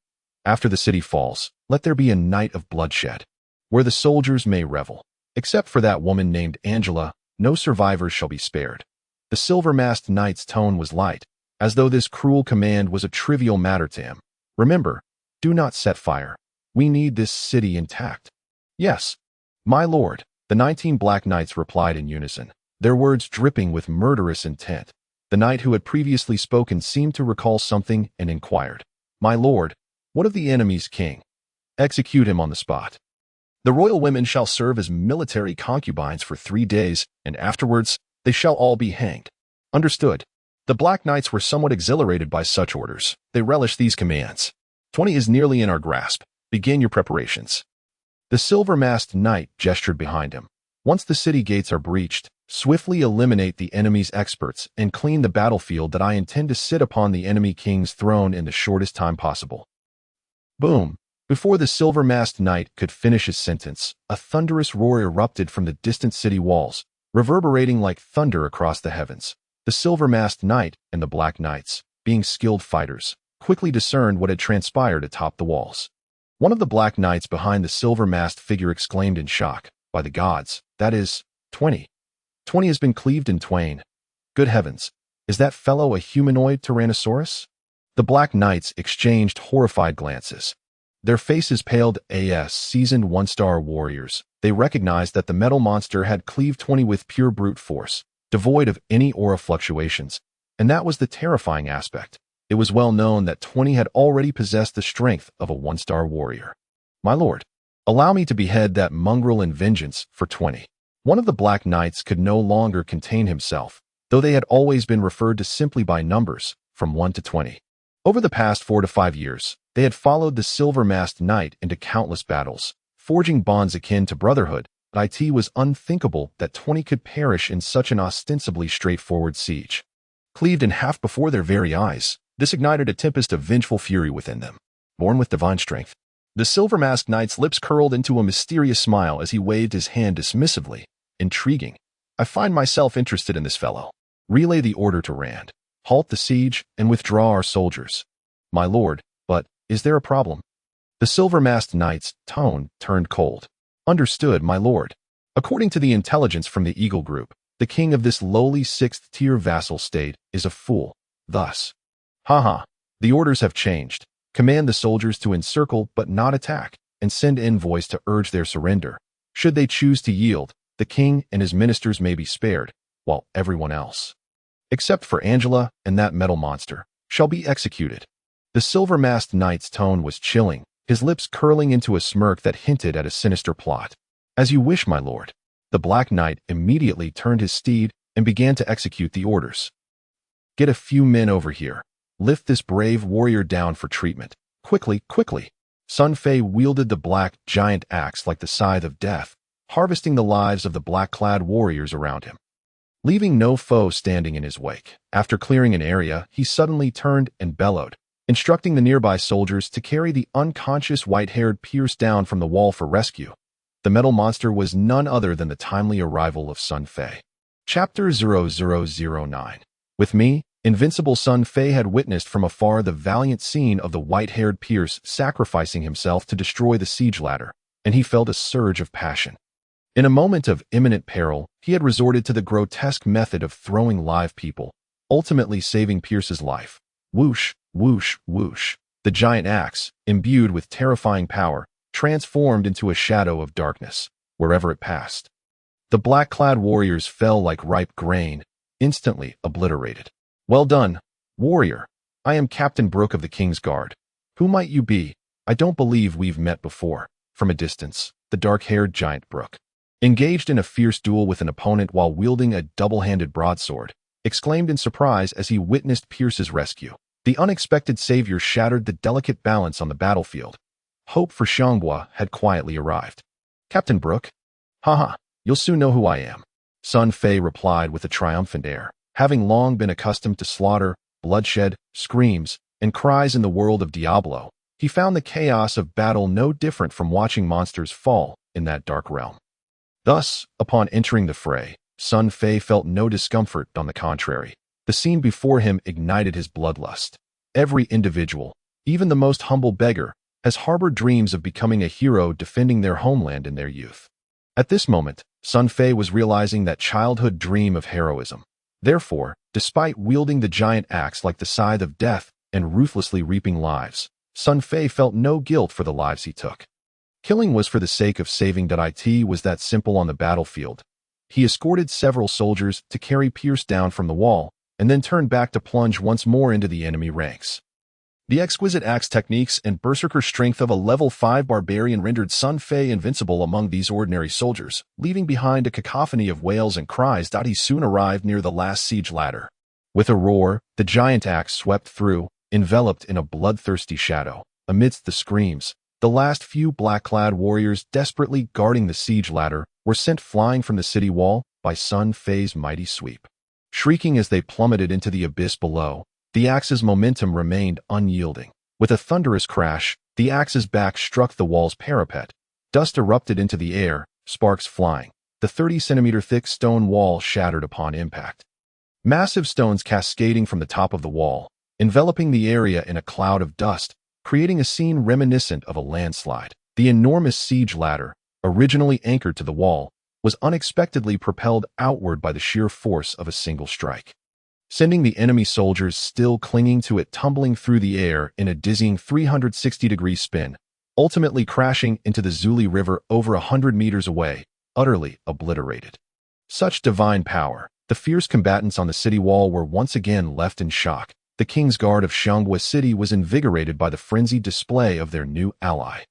after the city falls, let there be a night of bloodshed, where the soldiers may revel. Except for that woman named Angela, no survivors shall be spared." The silver-masked knight's tone was light, as though this cruel command was a trivial matter to him. "Remember, do not set fire. We need this city intact." "Yes, my lord," the 19 black knights replied in unison, their words dripping with murderous intent. The knight who had previously spoken seemed to recall something and inquired, "My lord, what of the enemy's king?" "Execute him on the spot. The royal women shall serve as military concubines for 3 days, and afterwards they shall all be hanged." "Understood." The Black Knights were somewhat exhilarated by such orders. They relished these commands. 20 is nearly in our grasp. Begin your preparations. The silver-masked knight gestured behind him. "Once the city gates are breached, swiftly eliminate the enemy's experts and clean the battlefield that I intend to sit upon the enemy king's throne in the shortest time possible." Boom! Before the silver-masked knight could finish his sentence, a thunderous roar erupted from the distant city walls, reverberating like thunder across the heavens. The silver-masked knight and the black knights, being skilled fighters, quickly discerned what had transpired atop the walls. One of the black knights behind the silver-masked figure exclaimed in shock, "By the gods, that is 20. 20 has been cleaved in twain. Good heavens, is that fellow a humanoid Tyrannosaurus?" The black knights exchanged horrified glances. Their faces paled as seasoned 1-star warriors. They recognized that the metal monster had cleaved 20 with pure brute force, devoid of any aura fluctuations, and that was the terrifying aspect. It was well known that 20 had already possessed the strength of a 1-star warrior. "My lord, allow me to behead that mongrel in vengeance for 20. One of the Black Knights could no longer contain himself, though they had always been referred to simply by numbers, from 1 to 20. Over the past 4 to 5 years, they had followed the silver-masked knight into countless battles, forging bonds akin to brotherhood, but it was unthinkable that 20 could perish in such an ostensibly straightforward siege. Cleaved in half before their very eyes, this ignited a tempest of vengeful fury within them. Born with divine strength, the silver-masked knight's lips curled into a mysterious smile as he waved his hand dismissively. Intriguing. I find myself interested in this fellow. Relay the order to Rand. Halt the siege and withdraw our soldiers. My lord, but is there a problem? The silver-masked knight's tone turned cold. Understood, my lord. According to the intelligence from the Eagle Group, the king of this lowly 6th-tier vassal state is a fool. Thus, the orders have changed. Command the soldiers to encircle but not attack, and send envoys to urge their surrender. Should they choose to yield, the king and his ministers may be spared, while everyone else, except for Angela and that metal monster, shall be executed. The silver-masked knight's tone was chilling, his lips curling into a smirk that hinted at a sinister plot. As you wish, my lord. The Black Knight immediately turned his steed and began to execute the orders. Get a few men over here. Lift this brave warrior down for treatment. Quickly, quickly. Sun Fei wielded the black giant axe like the scythe of death, harvesting the lives of the black-clad warriors around him. Leaving no foe standing in his wake, after clearing an area, he suddenly turned and bellowed, instructing the nearby soldiers to carry the unconscious white-haired Pierce down from the wall for rescue. The metal monster was none other than the timely arrival of Sun Fei. Chapter 0009. With me, Invincible Sun Fei had witnessed from afar the valiant scene of the white-haired Pierce sacrificing himself to destroy the siege ladder, and he felt a surge of passion. In a moment of imminent peril, he had resorted to the grotesque method of throwing live people, ultimately saving Pierce's life. Whoosh, whoosh, whoosh. The giant axe, imbued with terrifying power, transformed into a shadow of darkness, wherever it passed. The black-clad warriors fell like ripe grain, instantly obliterated. Well done, warrior. I am Captain Brooke of the King's Guard. Who might you be? I don't believe we've met before. From a distance, the dark-haired giant Brooke, engaged in a fierce duel with an opponent while wielding a double-handed broadsword, exclaimed in surprise as he witnessed Pierce's rescue. The unexpected savior shattered the delicate balance on the battlefield. Hope for Xianghua had quietly arrived. Captain Brooke? You'll soon know who I am. Sun Fei replied with a triumphant air. Having long been accustomed to slaughter, bloodshed, screams, and cries in the world of Diablo, he found the chaos of battle no different from watching monsters fall in that dark realm. Thus, upon entering the fray, Sun Fei felt no discomfort. On the contrary, the scene before him ignited his bloodlust. Every individual, even the most humble beggar, has harbored dreams of becoming a hero defending their homeland in their youth. At this moment, Sun Fei was realizing that childhood dream of heroism. Therefore, despite wielding the giant axe like the scythe of death and ruthlessly reaping lives, Sun Fei felt no guilt for the lives he took. Killing was for the sake of saving. It was that simple on the battlefield. He escorted several soldiers to carry Pierce down from the wall, and then turned back to plunge once more into the enemy ranks. The exquisite axe techniques and berserker strength of a level 5 barbarian rendered Sun Fei invincible among these ordinary soldiers, leaving behind a cacophony of wails and cries. He soon arrived near the last siege ladder. With a roar, the giant axe swept through, enveloped in a bloodthirsty shadow. Amidst the screams, the last few black-clad warriors desperately guarding the siege ladder were sent flying from the city wall by Sun Fei's mighty sweep. Shrieking as they plummeted into the abyss below, the axe's momentum remained unyielding. With a thunderous crash, the axe's back struck the wall's parapet. Dust erupted into the air, sparks flying. The 30-centimeter-thick stone wall shattered upon impact. Massive stones cascading from the top of the wall, enveloping the area in a cloud of dust, creating a scene reminiscent of a landslide. The enormous siege ladder, originally anchored to the wall, was unexpectedly propelled outward by the sheer force of a single strike, sending the enemy soldiers still clinging to it tumbling through the air in a dizzying 360-degree spin, ultimately crashing into the Zuli River over 100 meters away, utterly obliterated. Such divine power, the fierce combatants on the city wall were once again left in shock. The King's Guard of Xianghua City was invigorated by the frenzied display of their new ally,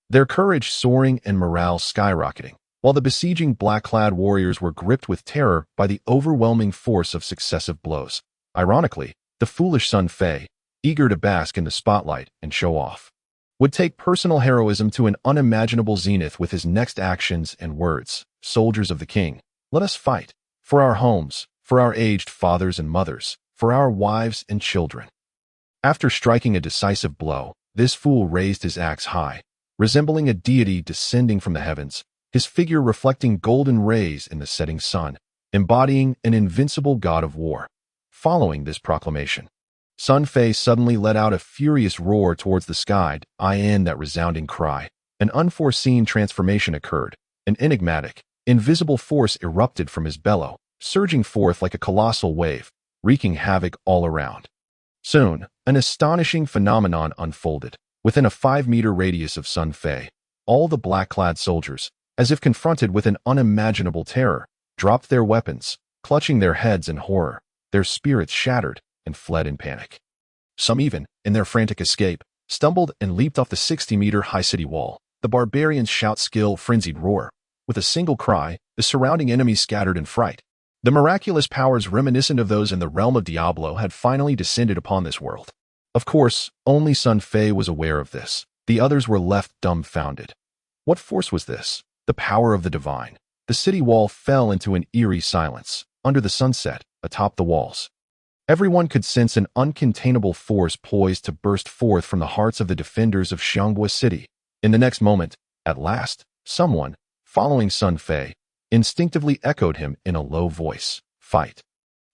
their courage soaring and morale skyrocketing. while the besieging black-clad warriors were gripped with terror by the overwhelming force of successive blows. Ironically, the foolish son Fei, eager to bask in the spotlight and show off, would take personal heroism to an unimaginable zenith with his next actions and words. Soldiers of the king, let us fight. For our homes, for our aged fathers and mothers, for our wives and children. After striking a decisive blow, this fool raised his axe high, resembling a deity descending from the heavens, his figure reflecting golden rays in the setting sun, embodying an invincible god of war. Following this proclamation, Sun Fei suddenly let out a furious roar towards the sky, in that resounding cry. An unforeseen transformation occurred. An enigmatic, invisible force erupted from his bellow, surging forth like a colossal wave, wreaking havoc all around. Soon, an astonishing phenomenon unfolded. Within a 5-meter radius of Sun Fei, all the black-clad soldiers, as if confronted with an unimaginable terror, dropped their weapons, clutching their heads in horror, their spirits shattered, and fled in panic. Some even, in their frantic escape, stumbled and leaped off the 60-meter-high city wall. The barbarians shout skill, frenzied roar. With a single cry, the surrounding enemies scattered in fright. The miraculous powers reminiscent of those in the realm of Diablo had finally descended upon this world. Of course, only Sun Fei was aware of this. The others were left dumbfounded. What force was this? The power of the divine. The city wall fell into an eerie silence. Under the sunset, atop the walls, everyone could sense an uncontainable force poised to burst forth from the hearts of the defenders of Xianghua City. In the next moment, at last, someone, following Sun Fei, instinctively echoed him in a low voice. Fight.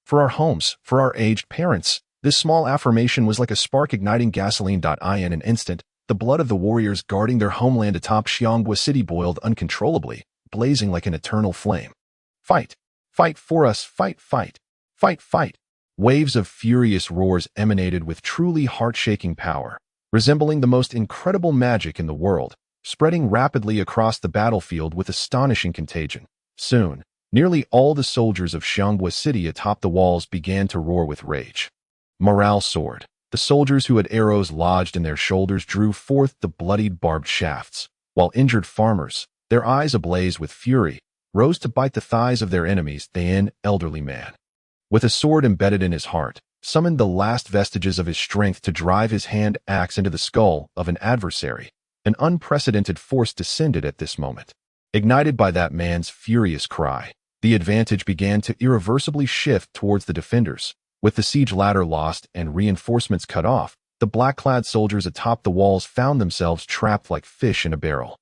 For our homes, for our aged parents. This small affirmation was like a spark igniting gasoline. In an instant, the blood of the warriors guarding their homeland atop Xianghua City boiled uncontrollably, blazing like an eternal flame. Fight. Fight for us. Fight, fight. Fight, fight. Waves of furious roars emanated with truly heart-shaking power, resembling the most incredible magic in the world, spreading rapidly across the battlefield with astonishing contagion. Soon, nearly all the soldiers of Xianghua City atop the walls began to roar with rage. Morale soared. The soldiers who had arrows lodged in their shoulders drew forth the bloodied barbed shafts, while injured farmers, their eyes ablaze with fury, rose to bite the thighs of their enemies. The elderly man, with a sword embedded in his heart, summoned the last vestiges of his strength to drive his hand axe into the skull of an adversary. An unprecedented force descended at this moment. Ignited by that man's furious cry, the advantage began to irreversibly shift towards the defenders. With the siege ladder lost and reinforcements cut off, the black-clad soldiers atop the walls found themselves trapped like fish in a barrel.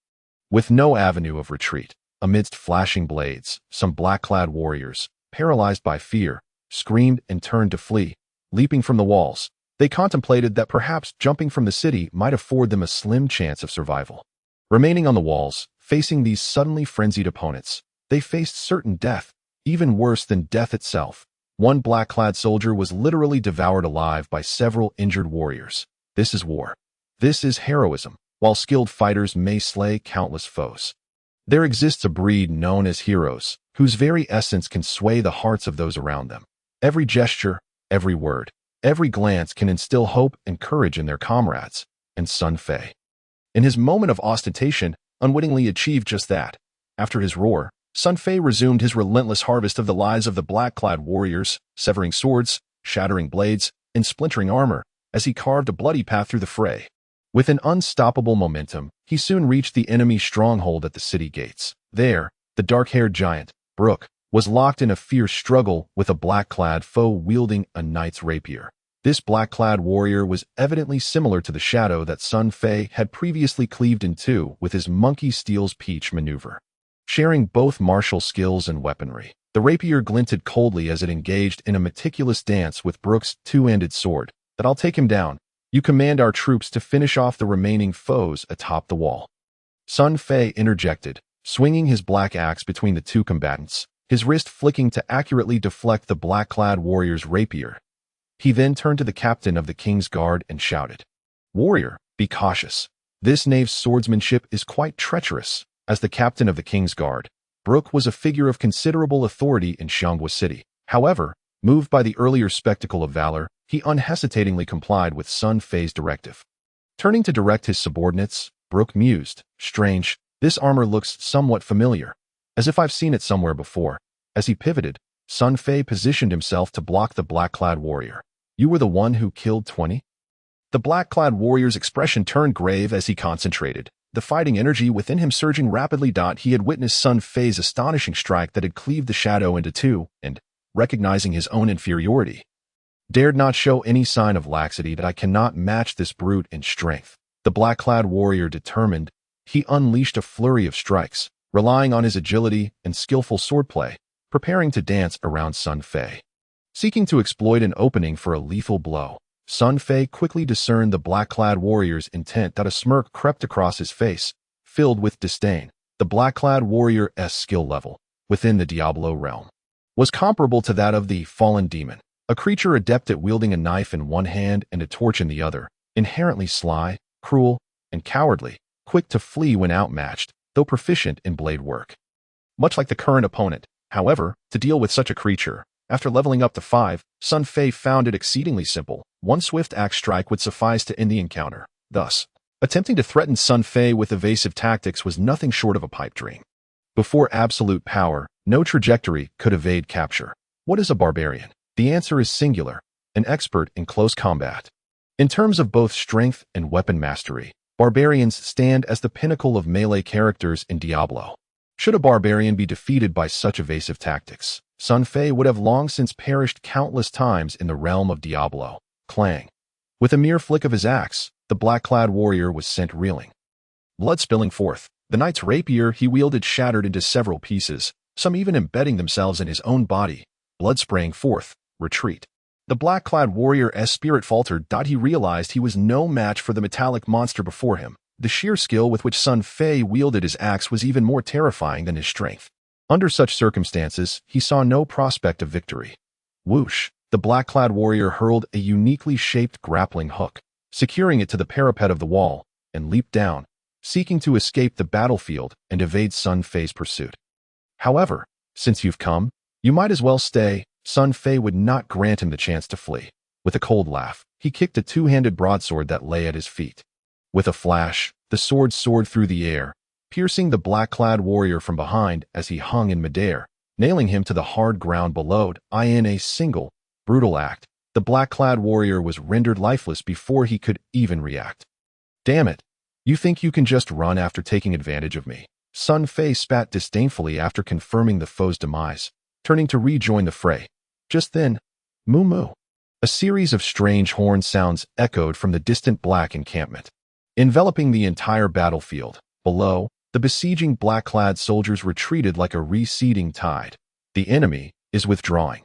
With no avenue of retreat, amidst flashing blades, some black-clad warriors, paralyzed by fear, screamed and turned to flee. Leaping from the walls, they contemplated that perhaps jumping from the city might afford them a slim chance of survival. Remaining on the walls, facing these suddenly frenzied opponents, they faced certain death, even worse than death itself. One black-clad soldier was literally devoured alive by several injured warriors. This is war. This is heroism. While skilled fighters may slay countless foes, there exists a breed known as heroes, whose very essence can sway the hearts of those around them. Every gesture, every word, every glance can instill hope and courage in their comrades, and Sun Fei, in his moment of ostentation, unwittingly achieved just that. After his roar, Sun Fei resumed his relentless harvest of the lives of the black-clad warriors, severing swords, shattering blades, and splintering armor, as he carved a bloody path through the fray. With an unstoppable momentum, he soon reached the enemy stronghold at the city gates. There, the dark-haired giant, Brook, was locked in a fierce struggle with a black-clad foe wielding a knight's rapier. This black-clad warrior was evidently similar to the shadow that Sun Fei had previously cleaved in two with his monkey steals peach maneuver. Sharing both martial skills and weaponry, the rapier glinted coldly as it engaged in a meticulous dance with Brook's two-handed sword. That I'll take him down. You command our troops to finish off the remaining foes atop the wall. Sun Fei interjected, swinging his black axe between the two combatants, his wrist flicking to accurately deflect the black-clad warrior's rapier. He then turned to the captain of the king's guard and shouted, "Warrior, be cautious. This knave's swordsmanship is quite treacherous." As the captain of the king's guard, Brook was a figure of considerable authority in Xianghua City. However, moved by the earlier spectacle of valor, he unhesitatingly complied with Sun Fei's directive. Turning to direct his subordinates, Brook mused, "Strange, this armor looks somewhat familiar. As if I've seen it somewhere before. As he pivoted, Sun Fei positioned himself to block the black-clad warrior. You were the one who killed 20? The black-clad warrior's expression turned grave as he concentrated, the fighting energy within him surging rapidly. He had witnessed Sun Fei's astonishing strike that had cleaved the shadow into two, and, recognizing his own inferiority, dared not show any sign of laxity. That I cannot match this brute in strength. The black-clad warrior determined, he unleashed a flurry of strikes, relying on his agility and skillful swordplay, preparing to dance around Sun Fei. Seeking to exploit an opening for a lethal blow, Sun Fei quickly discerned the black-clad warrior's intent. A smirk crept across his face, filled with disdain. The black-clad warrior's skill level, within the Diablo realm, was comparable to that of the fallen demon, a creature adept at wielding a knife in one hand and a torch in the other, inherently sly, cruel, and cowardly, quick to flee when outmatched, though proficient in blade work. Much like the current opponent, however, to deal with such a creature, after leveling up to 5, Sun Fei found it exceedingly simple. One swift axe strike would suffice to end the encounter. Thus, attempting to threaten Sun Fei with evasive tactics was nothing short of a pipe dream. Before absolute power, no trajectory could evade capture. What is a barbarian? The answer is singular, an expert in close combat. In terms of both strength and weapon mastery, barbarians stand as the pinnacle of melee characters in Diablo. Should a barbarian be defeated by such evasive tactics, Sun Fei would have long since perished countless times in the realm of Diablo. Clang. With a mere flick of his axe, the black-clad warrior was sent reeling, blood spilling forth. The knight's rapier he wielded shattered into several pieces, some even embedding themselves in his own body, blood spraying forth. Retreat. The black-clad warrior's spirit faltered. He realized he was no match for the metallic monster before him. The sheer skill with which Sun Fei wielded his axe was even more terrifying than his strength. Under such circumstances, he saw no prospect of victory. Whoosh! The black-clad warrior hurled a uniquely shaped grappling hook, securing it to the parapet of the wall, and leaped down, seeking to escape the battlefield and evade Sun Fei's pursuit. However, since you've come, you might as well stay. Sun Fei would not grant him the chance to flee. With a cold laugh, he kicked a two-handed broadsword that lay at his feet. With a flash, the sword soared through the air, piercing the black-clad warrior from behind as he hung in midair, nailing him to the hard ground below. In a single, brutal act, the black-clad warrior was rendered lifeless before he could even react. Damn it! You think you can just run after taking advantage of me? Sun Fei spat disdainfully after confirming the foe's demise, turning to rejoin the fray. Just then, moo moo. A series of strange horn sounds echoed from the distant black encampment, enveloping the entire battlefield. Below, the besieging black-clad soldiers retreated like a receding tide. The enemy is withdrawing.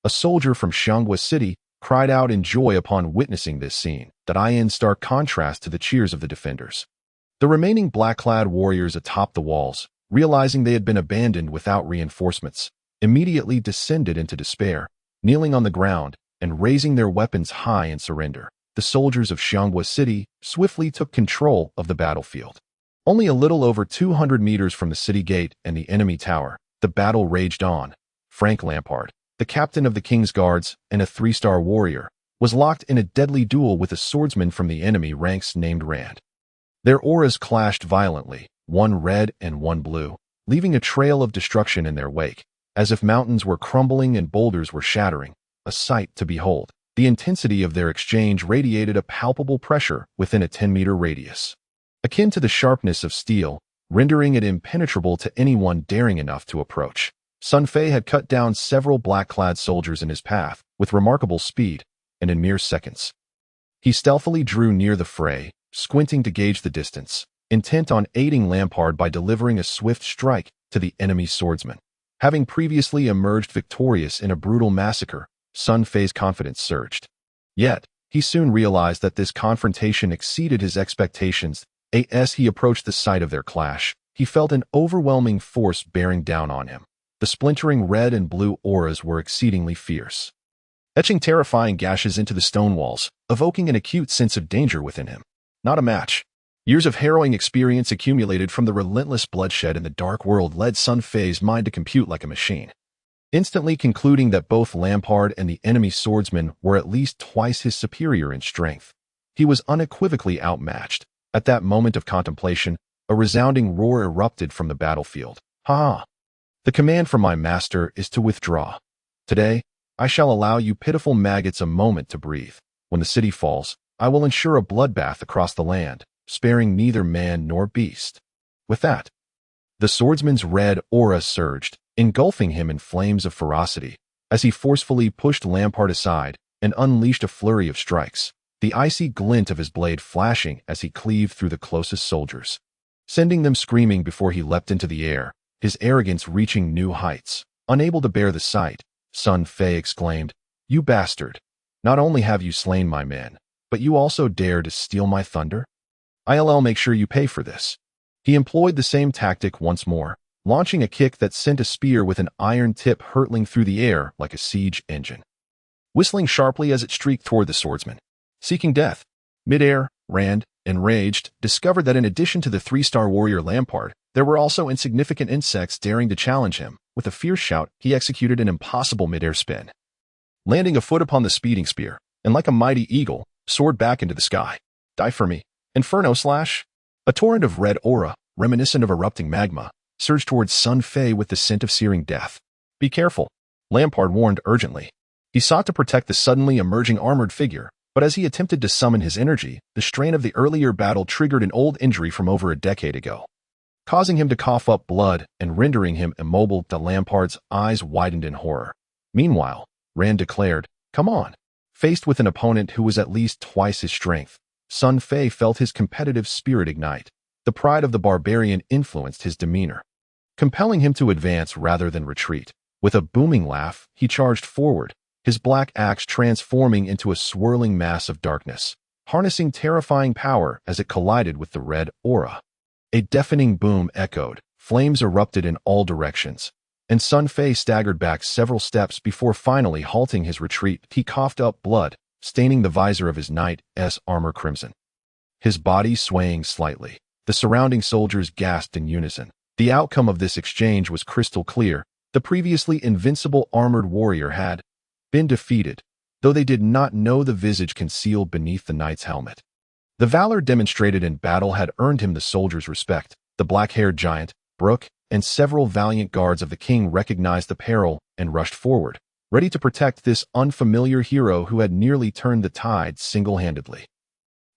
A soldier from Xianghua City cried out in joy upon witnessing this scene, in stark contrast to the cheers of the defenders. The remaining black-clad warriors atop the walls, realizing they had been abandoned without reinforcements, immediately descended into despair, kneeling on the ground and raising their weapons high in surrender. The soldiers of Xianghua City swiftly took control of the battlefield. Only a little over 200 meters from the city gate and the enemy tower, the battle raged on. Frank Lampard, the captain of the King's Guards and a 3-star warrior, was locked in a deadly duel with a swordsman from the enemy ranks named Rand. Their auras clashed violently, one red and one blue, leaving a trail of destruction in their wake, as if mountains were crumbling and boulders were shattering, a sight to behold. The intensity of their exchange radiated a palpable pressure within a 10-meter radius, akin to the sharpness of steel, rendering it impenetrable to anyone daring enough to approach. Sun Fei had cut down several black-clad soldiers in his path with remarkable speed, and in mere seconds. He stealthily drew near the fray, squinting to gauge the distance, intent on aiding Lampard by delivering a swift strike to the enemy swordsman. Having previously emerged victorious in a brutal massacre, Sun Fei's confidence surged. Yet, he soon realized that this confrontation exceeded his expectations. As he approached the site of their clash, he felt an overwhelming force bearing down on him. The splintering red and blue auras were exceedingly fierce, etching terrifying gashes into the stone walls, evoking an acute sense of danger within him. Not a match. Years of harrowing experience accumulated from the relentless bloodshed in the dark world led Sun Fei's mind to compute like a machine, instantly concluding that both Lampard and the enemy swordsman were at least twice his superior in strength. He was unequivocally outmatched. At that moment of contemplation, a resounding roar erupted from the battlefield. Ha! The command from my master is to withdraw. Today, I shall allow you pitiful maggots a moment to breathe. When the city falls, I will ensure a bloodbath across the land, sparing neither man nor beast." With that, the swordsman's red aura surged, engulfing him in flames of ferocity, as he forcefully pushed Lampard aside and unleashed a flurry of strikes, the icy glint of his blade flashing as he cleaved through the closest soldiers, sending them screaming before he leapt into the air, his arrogance reaching new heights. Unable to bear the sight, Sun Fei exclaimed, "You bastard! Not only have you slain my men, but you also dare to steal my thunder? I'll make sure you pay for this." He employed the same tactic once more, launching a kick that sent a spear with an iron tip hurtling through the air like a siege engine, whistling sharply as it streaked toward the swordsman. Seeking death. Midair, Rand, enraged, discovered that in addition to the 3-star warrior Lampard, there were also insignificant insects daring to challenge him. With a fierce shout, he executed an impossible midair spin, landing a foot upon the speeding spear, and like a mighty eagle, soared back into the sky. "Die for me. Inferno slash!" A torrent of red aura, reminiscent of erupting magma, surged towards Sun Fei with the scent of searing death. "Be careful," Lampard warned urgently. He sought to protect the suddenly emerging armored figure, but as he attempted to summon his energy, the strain of the earlier battle triggered an old injury from over a decade ago, causing him to cough up blood and rendering him immobile. Lampard's eyes widened in horror. Meanwhile, Rand declared, "Come on." Faced with an opponent who was at least twice his strength, Sun Fei felt his competitive spirit ignite. The pride of the barbarian influenced his demeanor, compelling him to advance rather than retreat. With a booming laugh, he charged forward, his black axe transforming into a swirling mass of darkness, harnessing terrifying power as it collided with the red aura. A deafening boom echoed, flames erupted in all directions, and Sun Fei staggered back several steps before finally halting his retreat. He coughed up blood, staining the visor of his knight's armor crimson, his body swaying slightly. The surrounding soldiers gasped in unison. The outcome of this exchange was crystal clear. The previously invincible armored warrior had been defeated, though they did not know the visage concealed beneath the knight's helmet. The valor demonstrated in battle had earned him the soldiers' respect. The black-haired giant, Brooke, and several valiant guards of the king recognized the peril and rushed forward, ready to protect this unfamiliar hero who had nearly turned the tide single-handedly.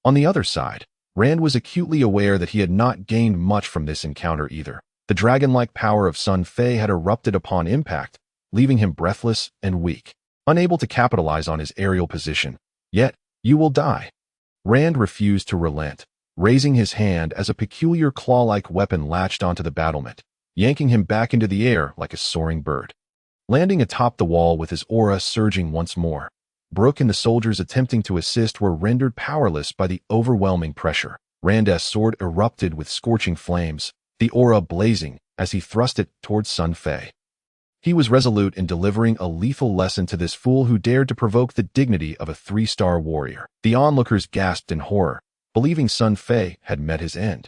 On the other side, Rand was acutely aware that he had not gained much from this encounter either. The dragon-like power of Sun Fei had erupted upon impact, leaving him breathless and weak, unable to capitalize on his aerial position. "Yet, you will die." Rand refused to relent, raising his hand as a peculiar claw-like weapon latched onto the battlement, yanking him back into the air like a soaring bird. Landing atop the wall with his aura surging once more, Brooke and the soldiers attempting to assist were rendered powerless by the overwhelming pressure. Rand's sword erupted with scorching flames, the aura blazing as he thrust it towards Sun Fei. He was resolute in delivering a lethal lesson to this fool who dared to provoke the dignity of a 3-star warrior. The onlookers gasped in horror, believing Sun Fei had met his end.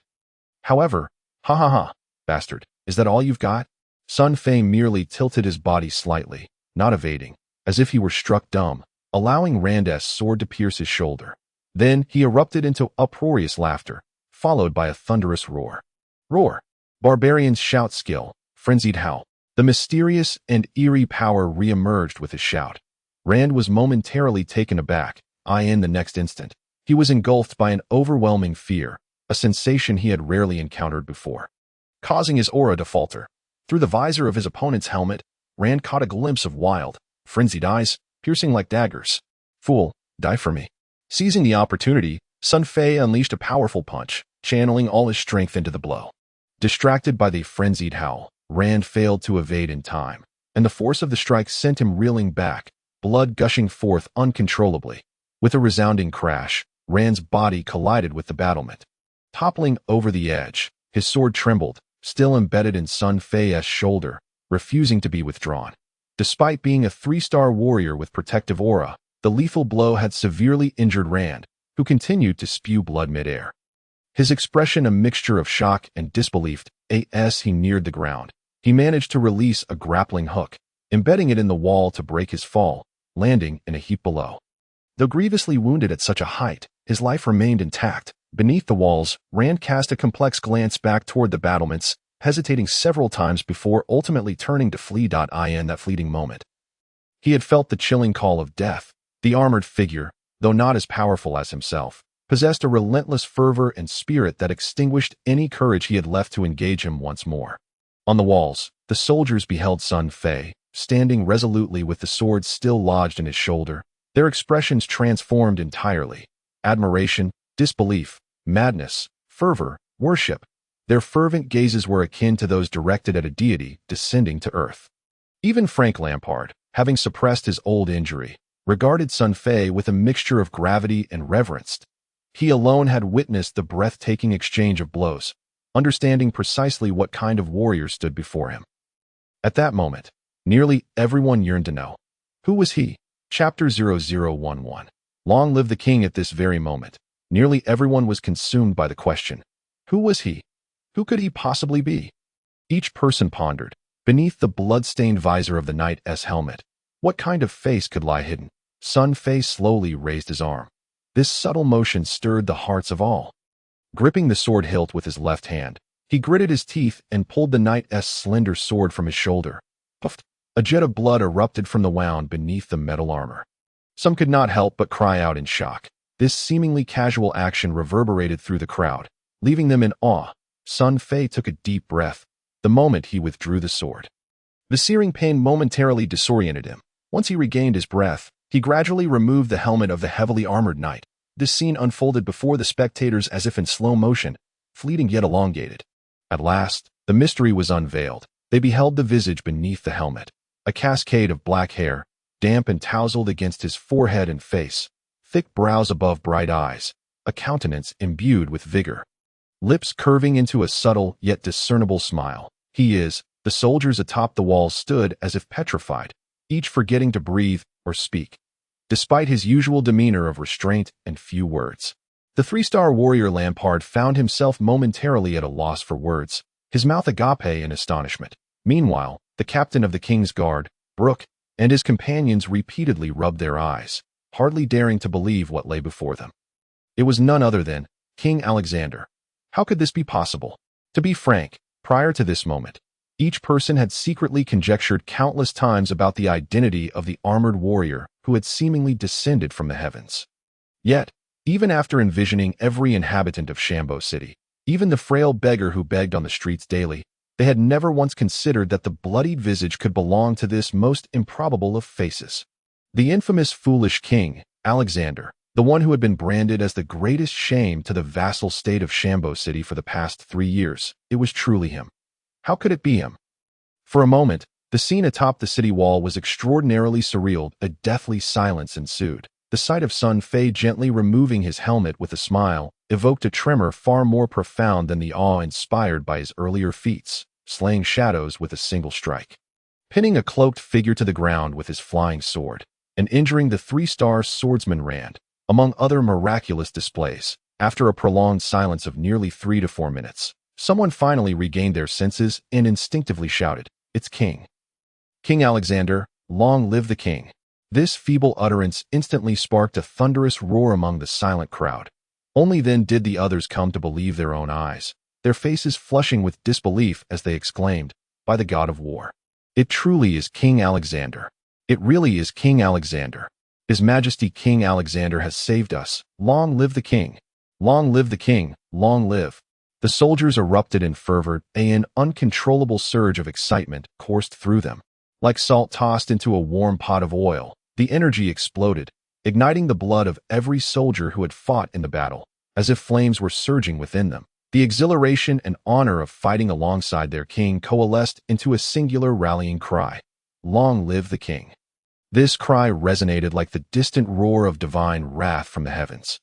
However, "Ha ha ha, bastard, is that all you've got?" Sun Fei merely tilted his body slightly, not evading, as if he were struck dumb, allowing Rand's sword to pierce his shoulder. Then he erupted into uproarious laughter, followed by a thunderous roar. Roar! Barbarian's shout skill, frenzied howl. The mysterious and eerie power re-emerged with his shout. Rand was momentarily taken aback. In the next instant, he was engulfed by an overwhelming fear, a sensation he had rarely encountered before, causing his aura to falter. Through the visor of his opponent's helmet, Rand caught a glimpse of wild, frenzied eyes, piercing like daggers. "Fool, die for me." Seizing the opportunity, Sun Fei unleashed a powerful punch, channeling all his strength into the blow. Distracted by the frenzied howl, Rand failed to evade in time, and the force of the strike sent him reeling back, blood gushing forth uncontrollably. With a resounding crash, Rand's body collided with the battlement, toppling over the edge. His sword trembled, still embedded in Sun Fei's shoulder, refusing to be withdrawn. Despite being a 3-star warrior with protective aura, the lethal blow had severely injured Rand, who continued to spew blood midair. His expression a mixture of shock and disbelief. As he neared the ground, he managed to release a grappling hook, embedding it in the wall to break his fall, landing in a heap below. Though grievously wounded at such a height, his life remained intact. Beneath the walls, Rand cast a complex glance back toward the battlements, hesitating several times before ultimately turning to flee. In that fleeting moment, he had felt the chilling call of death. The armored figure, though not as powerful as himself, possessed a relentless fervor and spirit that extinguished any courage he had left to engage him once more. On the walls, the soldiers beheld Sun Fei, standing resolutely with the sword still lodged in his shoulder. Their expressions transformed entirely. Admiration, disbelief, madness, fervor, worship. Their fervent gazes were akin to those directed at a deity descending to earth. Even Frank Lampard, having suppressed his old injury, regarded Sun Fei with a mixture of gravity and reverence. He alone had witnessed the breathtaking exchange of blows, understanding precisely what kind of warrior stood before him. At that moment, nearly everyone yearned to know, who was he? Chapter 0011. Long live the king. At this very moment, nearly everyone was consumed by the question, who was he? Who could he possibly be? Each person pondered, beneath the blood-stained visor of the knight's helmet, what kind of face could lie hidden? Sun Fei slowly raised his arm. This subtle motion stirred the hearts of all. Gripping the sword hilt with his left hand, he gritted his teeth and pulled the knight's slender sword from his shoulder. Puffed! A jet of blood erupted from the wound beneath the metal armor. Some could not help but cry out in shock. This seemingly casual action reverberated through the crowd, leaving them in awe. Sun Fei took a deep breath the moment he withdrew the sword. The searing pain momentarily disoriented him. Once he regained his breath, he gradually removed the helmet of the heavily armored knight. This scene unfolded before the spectators as if in slow motion, fleeting yet elongated. At last, the mystery was unveiled. They beheld the visage beneath the helmet, a cascade of black hair, damp and tousled against his forehead and face, thick brows above bright eyes, a countenance imbued with vigor, lips curving into a subtle yet discernible smile. The soldiers atop the walls stood as if petrified, each forgetting to breathe or speak, despite his usual demeanor of restraint and few words. The three-star warrior Lampard found himself momentarily at a loss for words, his mouth agape in astonishment. Meanwhile, the captain of the King's Guard, Brooke, and his companions repeatedly rubbed their eyes, hardly daring to believe what lay before them. It was none other than King Alexander. How could this be possible? To be frank, prior to this moment, each person had secretly conjectured countless times about the identity of the armored warrior who had seemingly descended from the heavens. Yet, even after envisioning every inhabitant of Shambo City, even the frail beggar who begged on the streets daily, they had never once considered that the bloodied visage could belong to this most improbable of faces. The infamous foolish king, Alexander, the one who had been branded as the greatest shame to the vassal state of Shambo City for the past 3 years. It was truly him. How could it be him? For a moment, the scene atop the city wall was extraordinarily surreal. A deathly silence ensued. The sight of Sun Fei gently removing his helmet with a smile evoked a tremor far more profound than the awe inspired by his earlier feats, slaying shadows with a single strike, pinning a cloaked figure to the ground with his flying sword, and injuring the three-star swordsman Rand, among other miraculous displays. After a prolonged silence of nearly 3 to 4 minutes, someone finally regained their senses and instinctively shouted, "It's King! King Alexander, long live the king!" This feeble utterance instantly sparked a thunderous roar among the silent crowd. Only then did the others come to believe their own eyes, their faces flushing with disbelief as they exclaimed, "By the god of war! It truly is King Alexander! It really is King Alexander! His Majesty King Alexander has saved us! Long live the king! Long live the king! Long live!" The soldiers erupted in fervor. An uncontrollable surge of excitement coursed through them. Like salt tossed into a warm pot of oil, the energy exploded, igniting the blood of every soldier who had fought in the battle, as if flames were surging within them. The exhilaration and honor of fighting alongside their king coalesced into a singular rallying cry, "Long live the king!" This cry resonated like the distant roar of divine wrath from the heavens,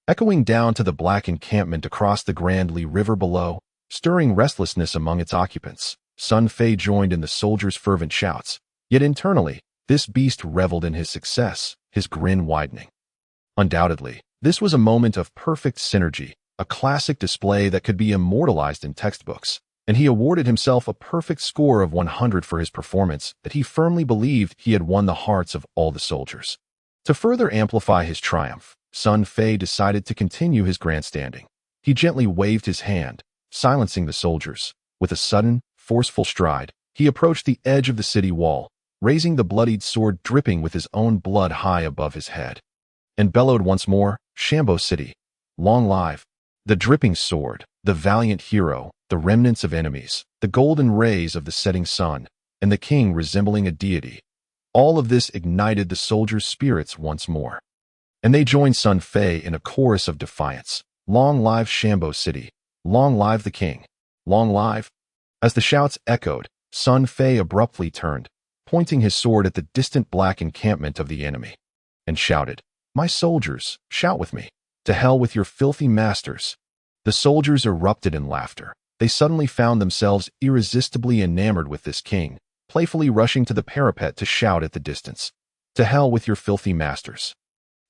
echoing down to the black encampment across the Grand Li River below, stirring restlessness among its occupants. Sun Fei joined in the soldiers' fervent shouts, yet internally, this beast reveled in his success, his grin widening. Undoubtedly, this was a moment of perfect synergy, a classic display that could be immortalized in textbooks, and he awarded himself a perfect score of 100 for his performance that he firmly believed he had won the hearts of all the soldiers. To further amplify his triumph, Sun Fei decided to continue his grandstanding. He gently waved his hand, silencing the soldiers, With a sudden, forceful stride, he approached the edge of the city wall, raising the bloodied sword dripping with his own blood high above his head, and bellowed once more, "Shambo City, long live the dripping sword, the valiant hero, the remnants of enemies, the golden rays of the setting sun, and the king resembling a deity." All of this ignited the soldiers' spirits once more, and they joined Sun Fei in a chorus of defiance. "Long live Shambo City! Long live the king! Long live!" As the shouts echoed, Sun Fei abruptly turned, pointing his sword at the distant black encampment of the enemy, and shouted, "My soldiers, shout with me! To hell with your filthy masters!" The soldiers erupted in laughter. They suddenly found themselves irresistibly enamored with this king, playfully rushing to the parapet to shout at the distance, "To hell with your filthy masters!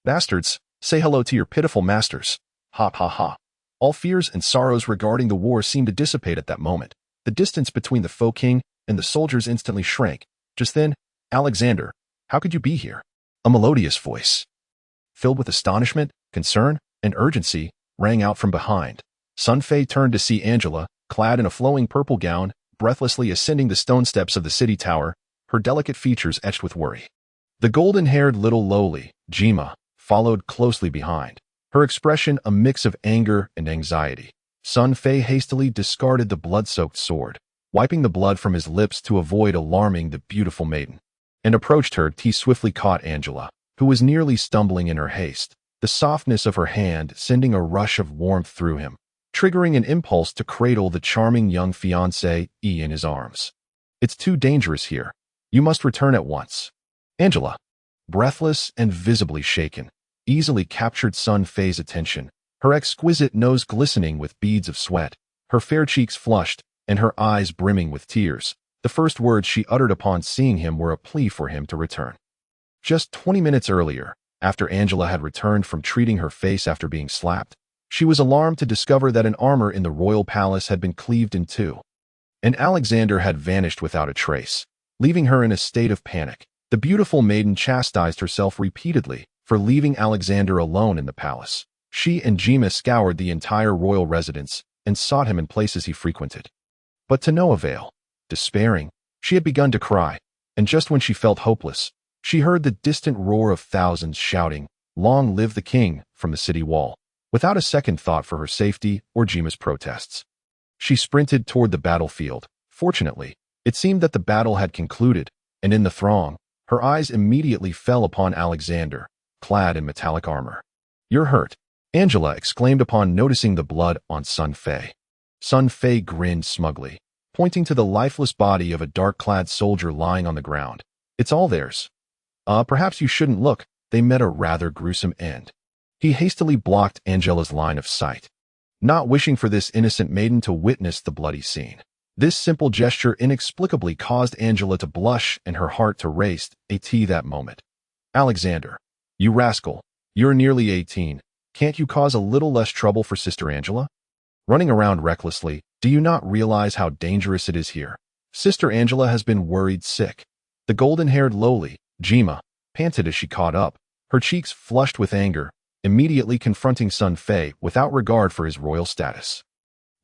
Bastards, say hello to your pitiful masters! Ha ha ha!" All fears and sorrows regarding the war seemed to dissipate at that moment. The distance between the foe king and the soldiers instantly shrank. Just then, "Alexander, how could you be here?" A melodious voice, filled with astonishment, concern, and urgency, rang out from behind. Sun Fei turned to see Angela, clad in a flowing purple gown, breathlessly ascending the stone steps of the city tower, her delicate features etched with worry. The golden-haired little lowly, Jima, followed closely behind, her expression a mix of anger and anxiety. Sun Fei hastily discarded the blood-soaked sword, wiping the blood from his lips to avoid alarming the beautiful maiden, and approached her. He swiftly caught Angela, who was nearly stumbling in her haste, the softness of her hand sending a rush of warmth through him, triggering an impulse to cradle the charming young fiancée in his arms. "It's too dangerous here. You must return at once." Angela, breathless and visibly shaken, easily captured Sun Fei's attention, her exquisite nose glistening with beads of sweat, her fair cheeks flushed, and her eyes brimming with tears. The first words she uttered upon seeing him were a plea for him to return. Just 20 minutes earlier, after Angela had returned from treating her face after being slapped, she was alarmed to discover that an armor in the royal palace had been cleaved in two, and Alexander had vanished without a trace, leaving her in a state of panic. The beautiful maiden chastised herself repeatedly for leaving Alexander alone in the palace. She and Jima scoured the entire royal residence and sought him in places he frequented, but to no avail. Despairing, she had begun to cry, and just when she felt hopeless, she heard the distant roar of thousands shouting, "Long live the king," from the city wall. Without a second thought for her safety or Jima's protests, she sprinted toward the battlefield. Fortunately, it seemed that the battle had concluded, and in the throng, her eyes immediately fell upon Alexander, clad in metallic armor. "You're hurt," Angela exclaimed upon noticing the blood on Sun Fei. Sun Fei grinned smugly, pointing to the lifeless body of a dark-clad soldier lying on the ground. "It's all theirs. Perhaps you shouldn't look." They met a rather gruesome end. He hastily blocked Angela's line of sight, not wishing for this innocent maiden to witness the bloody scene. This simple gesture inexplicably caused Angela to blush and her heart to race that moment. "Alexander, you rascal, you're nearly 18. Can't you cause a little less trouble for Sister Angela? Running around recklessly, do you not realize how dangerous it is here? Sister Angela has been worried sick." The golden-haired lowly, Jima, panted as she caught up, her cheeks flushed with anger, immediately confronting Sun Fei without regard for his royal status.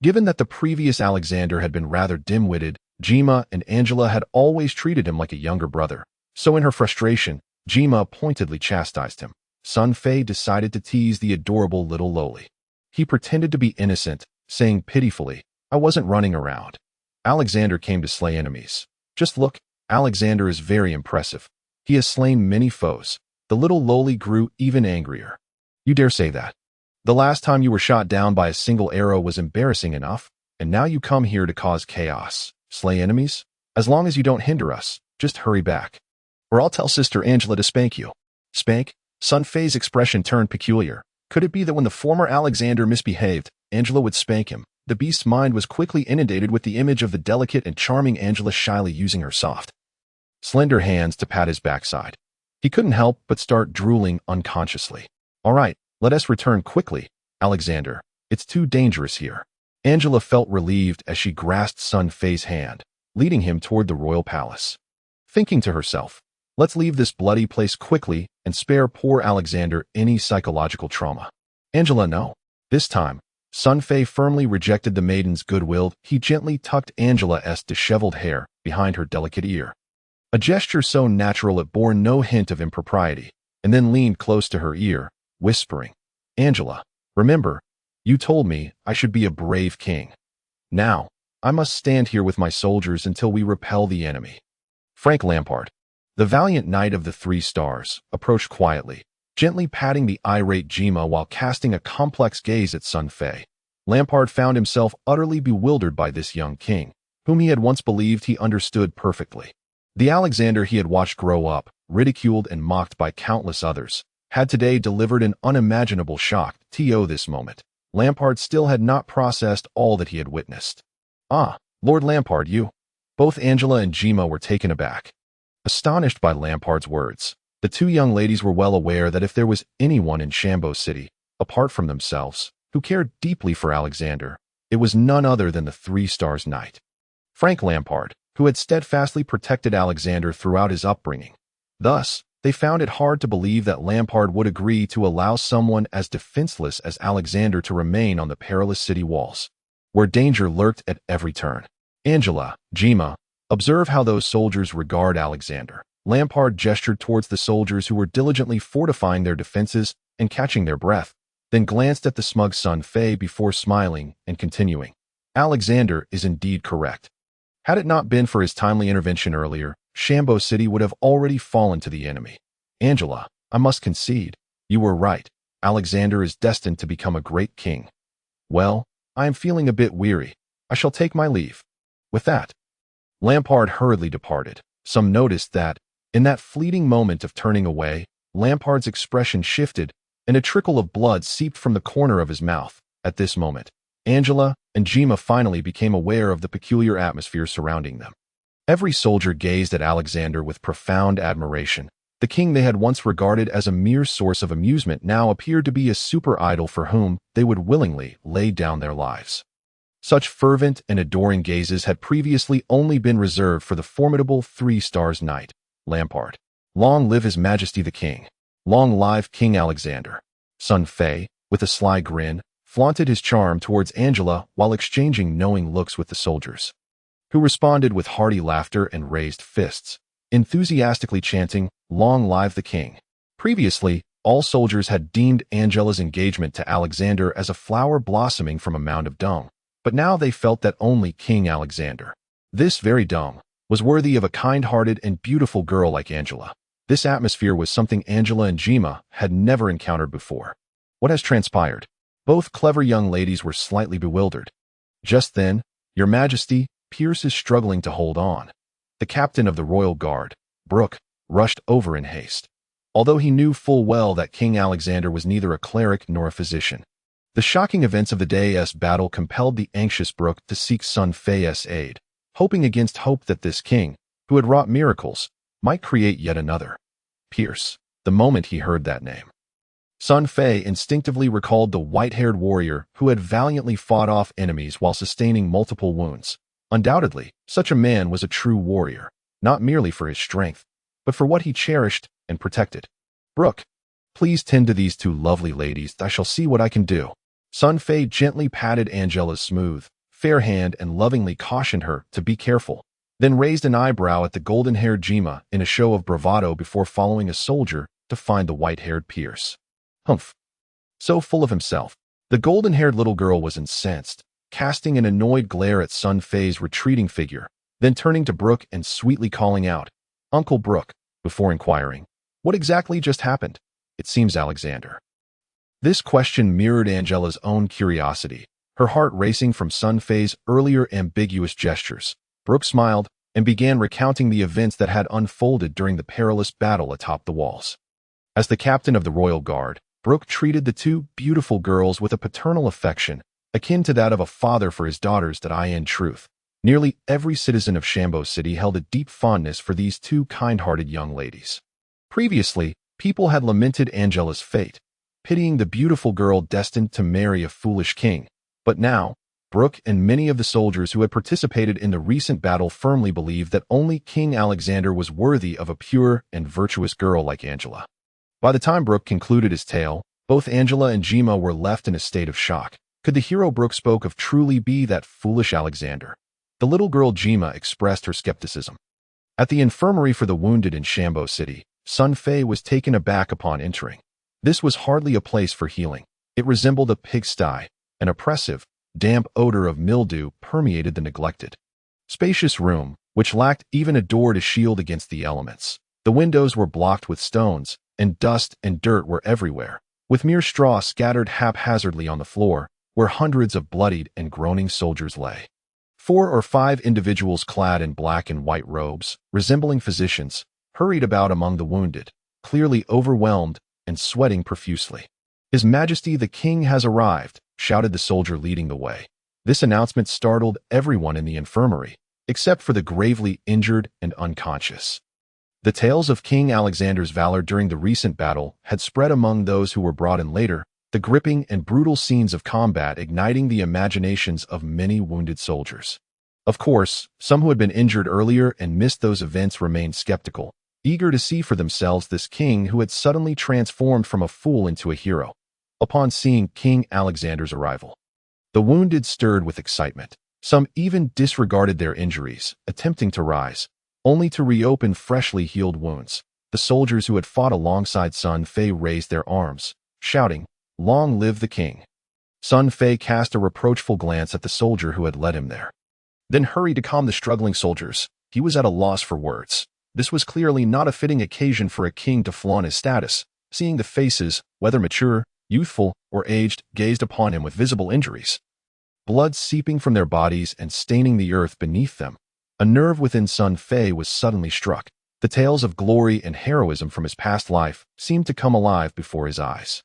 Given that the previous Alexander had been rather dim-witted, Jima and Angela had always treated him like a younger brother. So in her frustration, Jima pointedly chastised him. Sun Fei decided to tease the adorable little lowly. He pretended to be innocent, saying pitifully, "I wasn't running around. Alexander came to slay enemies. Just look, Alexander is very impressive. He has slain many foes." The little lowly grew even angrier. "You dare say that? The last time you were shot down by a single arrow was embarrassing enough, and now you come here to cause chaos, slay enemies? As long as you don't hinder us, just hurry back, or I'll tell Sister Angela to spank you." "Spank?" Sun Fei's expression turned peculiar. Could it be that when the former Alexander misbehaved, Angela would spank him? The beast's mind was quickly inundated with the image of the delicate and charming Angela shyly using her soft, slender hands to pat his backside. He couldn't help but start drooling unconsciously. "All right, let us return quickly, Alexander. It's too dangerous here." Angela felt relieved as she grasped Sun Fei's hand, leading him toward the royal palace. Thinking to herself, "Let's leave this bloody place quickly and spare poor Alexander any psychological trauma." Angela, no. This time, Sun Fei firmly rejected the maiden's goodwill. He gently tucked Angela's disheveled hair behind her delicate ear, a gesture so natural it bore no hint of impropriety, and then leaned close to her ear, whispering, "Angela, remember, you told me I should be a brave king. Now, I must stand here with my soldiers until we repel the enemy." Frank Lampard, the valiant knight of the 3 stars, approached quietly, gently patting the irate Jima while casting a complex gaze at Sun Fei. Lampard found himself utterly bewildered by this young king, whom he had once believed he understood perfectly. The Alexander he had watched grow up, ridiculed and mocked by countless others, had today delivered an unimaginable shock to this moment. Lampard still had not processed all that he had witnessed. "Ah, Lord Lampard, you." Both Angela and Jima were taken aback. Astonished by Lampard's words, the 2 young ladies were well aware that if there was anyone in Shambo City, apart from themselves, who cared deeply for Alexander, it was none other than the 3 stars knight, Frank Lampard, who had steadfastly protected Alexander throughout his upbringing. Thus, they found it hard to believe that Lampard would agree to allow someone as defenseless as Alexander to remain on the perilous city walls, where danger lurked at every turn. "Angela, Jima, observe how those soldiers regard Alexander." Lampard gestured towards the soldiers who were diligently fortifying their defenses and catching their breath, then glanced at the smug Sun Fei before smiling and continuing, "Alexander is indeed correct. Had it not been for his timely intervention earlier, Shambo City would have already fallen to the enemy. Angela, I must concede, you were right. Alexander is destined to become a great king. Well, I am feeling a bit weary. I shall take my leave." With that, Lampard hurriedly departed. Some noticed that, in that fleeting moment of turning away, Lampard's expression shifted, and a trickle of blood seeped from the corner of his mouth. At this moment, Angela and Jima finally became aware of the peculiar atmosphere surrounding them. Every soldier gazed at Alexander with profound admiration. The king they had once regarded as a mere source of amusement now appeared to be a super idol for whom they would willingly lay down their lives. Such fervent and adoring gazes had previously only been reserved for the formidable 3 stars knight, Lampard. Long live His Majesty the King. Long live King Alexander. Sun Fei, with a sly grin, flaunted his charm towards Angela while exchanging knowing looks with the soldiers, who responded with hearty laughter and raised fists, enthusiastically chanting, "Long live the king." Previously, all soldiers had deemed Angela's engagement to Alexander as a flower blossoming from a mound of dung, but now they felt that only King Alexander, this very dung, was worthy of a kind-hearted and beautiful girl like Angela. This atmosphere was something Angela and Jima had never encountered before. What has transpired? Both clever young ladies were slightly bewildered. Just then, "Your Majesty," Pierce is struggling to hold on. The captain of the royal guard, Brooke, rushed over in haste, although he knew full well that King Alexander was neither a cleric nor a physician. The shocking events of the day's battle compelled the anxious Brooke to seek Sun Fei's aid, hoping against hope that this king, who had wrought miracles, might create yet another. Pierce, the moment he heard that name. Sun Fei instinctively recalled the white-haired warrior who had valiantly fought off enemies while sustaining multiple wounds. Undoubtedly, such a man was a true warrior, not merely for his strength, but for what he cherished and protected. "Brooke, please tend to these 2 lovely ladies. I shall see what I can do." Sun Fei gently patted Angela's smooth, fair hand and lovingly cautioned her to be careful, then raised an eyebrow at the golden-haired Jima in a show of bravado before following a soldier to find the white-haired Pierce. Humph. So full of himself, the golden-haired little girl was incensed, casting an annoyed glare at Sun Fei's retreating figure, then turning to Brooke and sweetly calling out, "Uncle Brooke," before inquiring, "What exactly just happened? It seems Alexander." This question mirrored Angela's own curiosity, her heart racing from Sun Fei's earlier ambiguous gestures. Brooke smiled and began recounting the events that had unfolded during the perilous battle atop the walls. As the captain of the royal guard, Brooke treated the 2 beautiful girls with a paternal affection, akin to that of a father for his daughters. In truth, nearly every citizen of Shambo City held a deep fondness for these 2 kind-hearted young ladies. Previously, people had lamented Angela's fate, pitying the beautiful girl destined to marry a foolish king. But now, Brooke and many of the soldiers who had participated in the recent battle firmly believed that only King Alexander was worthy of a pure and virtuous girl like Angela. By the time Brooke concluded his tale, both Angela and Jima were left in a state of shock. Could the hero Brooke spoke of truly be that foolish Alexander? The little girl Jima expressed her skepticism. At the infirmary for the wounded in Shambo City, Sun Fei was taken aback upon entering. This was hardly a place for healing. It resembled a pigsty. An oppressive, damp odor of mildew permeated the neglected, spacious room, which lacked even a door to shield against the elements. The windows were blocked with stones, and dust and dirt were everywhere, with mere straw scattered haphazardly on the floor, where hundreds of bloodied and groaning soldiers lay. 4 or 5 individuals clad in black and white robes, resembling physicians, hurried about among the wounded, clearly overwhelmed and sweating profusely. "His Majesty the King has arrived," shouted the soldier leading the way. This announcement startled everyone in the infirmary, except for the gravely injured and unconscious. The tales of King Alexander's valor during the recent battle had spread among those who were brought in later, the gripping and brutal scenes of combat igniting the imaginations of many wounded soldiers. Of course, some who had been injured earlier and missed those events remained skeptical, eager to see for themselves this king who had suddenly transformed from a fool into a hero. Upon seeing King Alexander's arrival, the wounded stirred with excitement. Some even disregarded their injuries, attempting to rise, only to reopen freshly healed wounds. The soldiers who had fought alongside Sun Fei raised their arms, shouting, "Long live the king!" Sun Fei cast a reproachful glance at the soldier who had led him there, then hurried to calm the struggling soldiers. He was at a loss for words. This was clearly not a fitting occasion for a king to flaunt his status, seeing the faces, whether mature, youthful, or aged, gazed upon him with visible injuries, blood seeping from their bodies and staining the earth beneath them. A nerve within Sun Fei was suddenly struck. The tales of glory and heroism from his past life seemed to come alive before his eyes.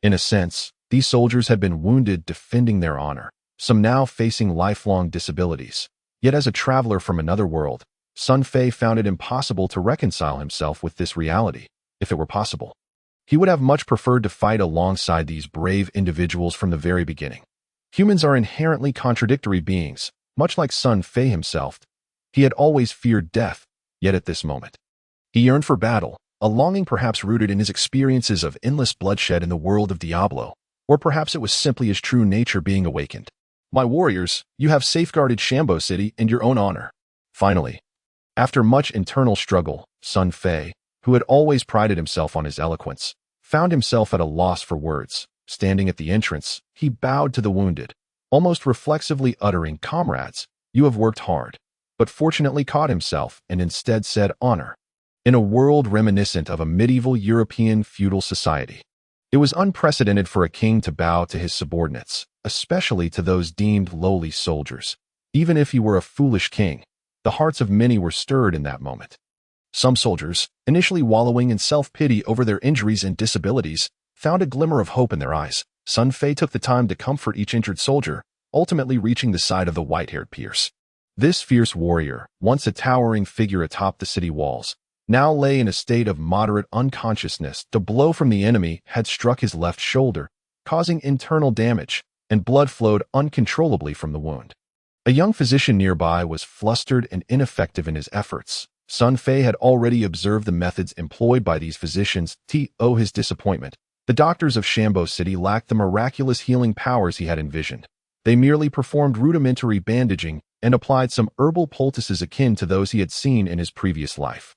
In a sense, these soldiers had been wounded defending their honor, some now facing lifelong disabilities. Yet as a traveler from another world, Sun Fei found it impossible to reconcile himself with this reality, if it were possible. He would have much preferred to fight alongside these brave individuals from the very beginning. Humans are inherently contradictory beings, much like Sun Fei himself. He had always feared death, yet at this moment, he yearned for battle, a longing perhaps rooted in his experiences of endless bloodshed in the world of Diablo, or perhaps it was simply his true nature being awakened. "My warriors, you have safeguarded Shambo City in your own honor." Finally, after much internal struggle, Sun Fei, who had always prided himself on his eloquence, found himself at a loss for words. Standing at the entrance, he bowed to the wounded, almost reflexively uttering, "Comrades, you have worked hard," but fortunately caught himself and instead said, "Honor." In a world reminiscent of a medieval European feudal society, it was unprecedented for a king to bow to his subordinates, especially to those deemed lowly soldiers. Even if he were a foolish king, the hearts of many were stirred in that moment. Some soldiers, initially wallowing in self-pity over their injuries and disabilities, found a glimmer of hope in their eyes. Sun Fei took the time to comfort each injured soldier, ultimately reaching the side of the white-haired Pierce. This fierce warrior, once a towering figure atop the city walls, now lay in a state of moderate unconsciousness. The blow from the enemy had struck his left shoulder, causing internal damage, and blood flowed uncontrollably from the wound. A young physician nearby was flustered and ineffective in his efforts. Sun Fei had already observed the methods employed by these physicians. To his disappointment, the doctors of Shambo City lacked the miraculous healing powers he had envisioned. They merely performed rudimentary bandaging and applied some herbal poultices akin to those he had seen in his previous life.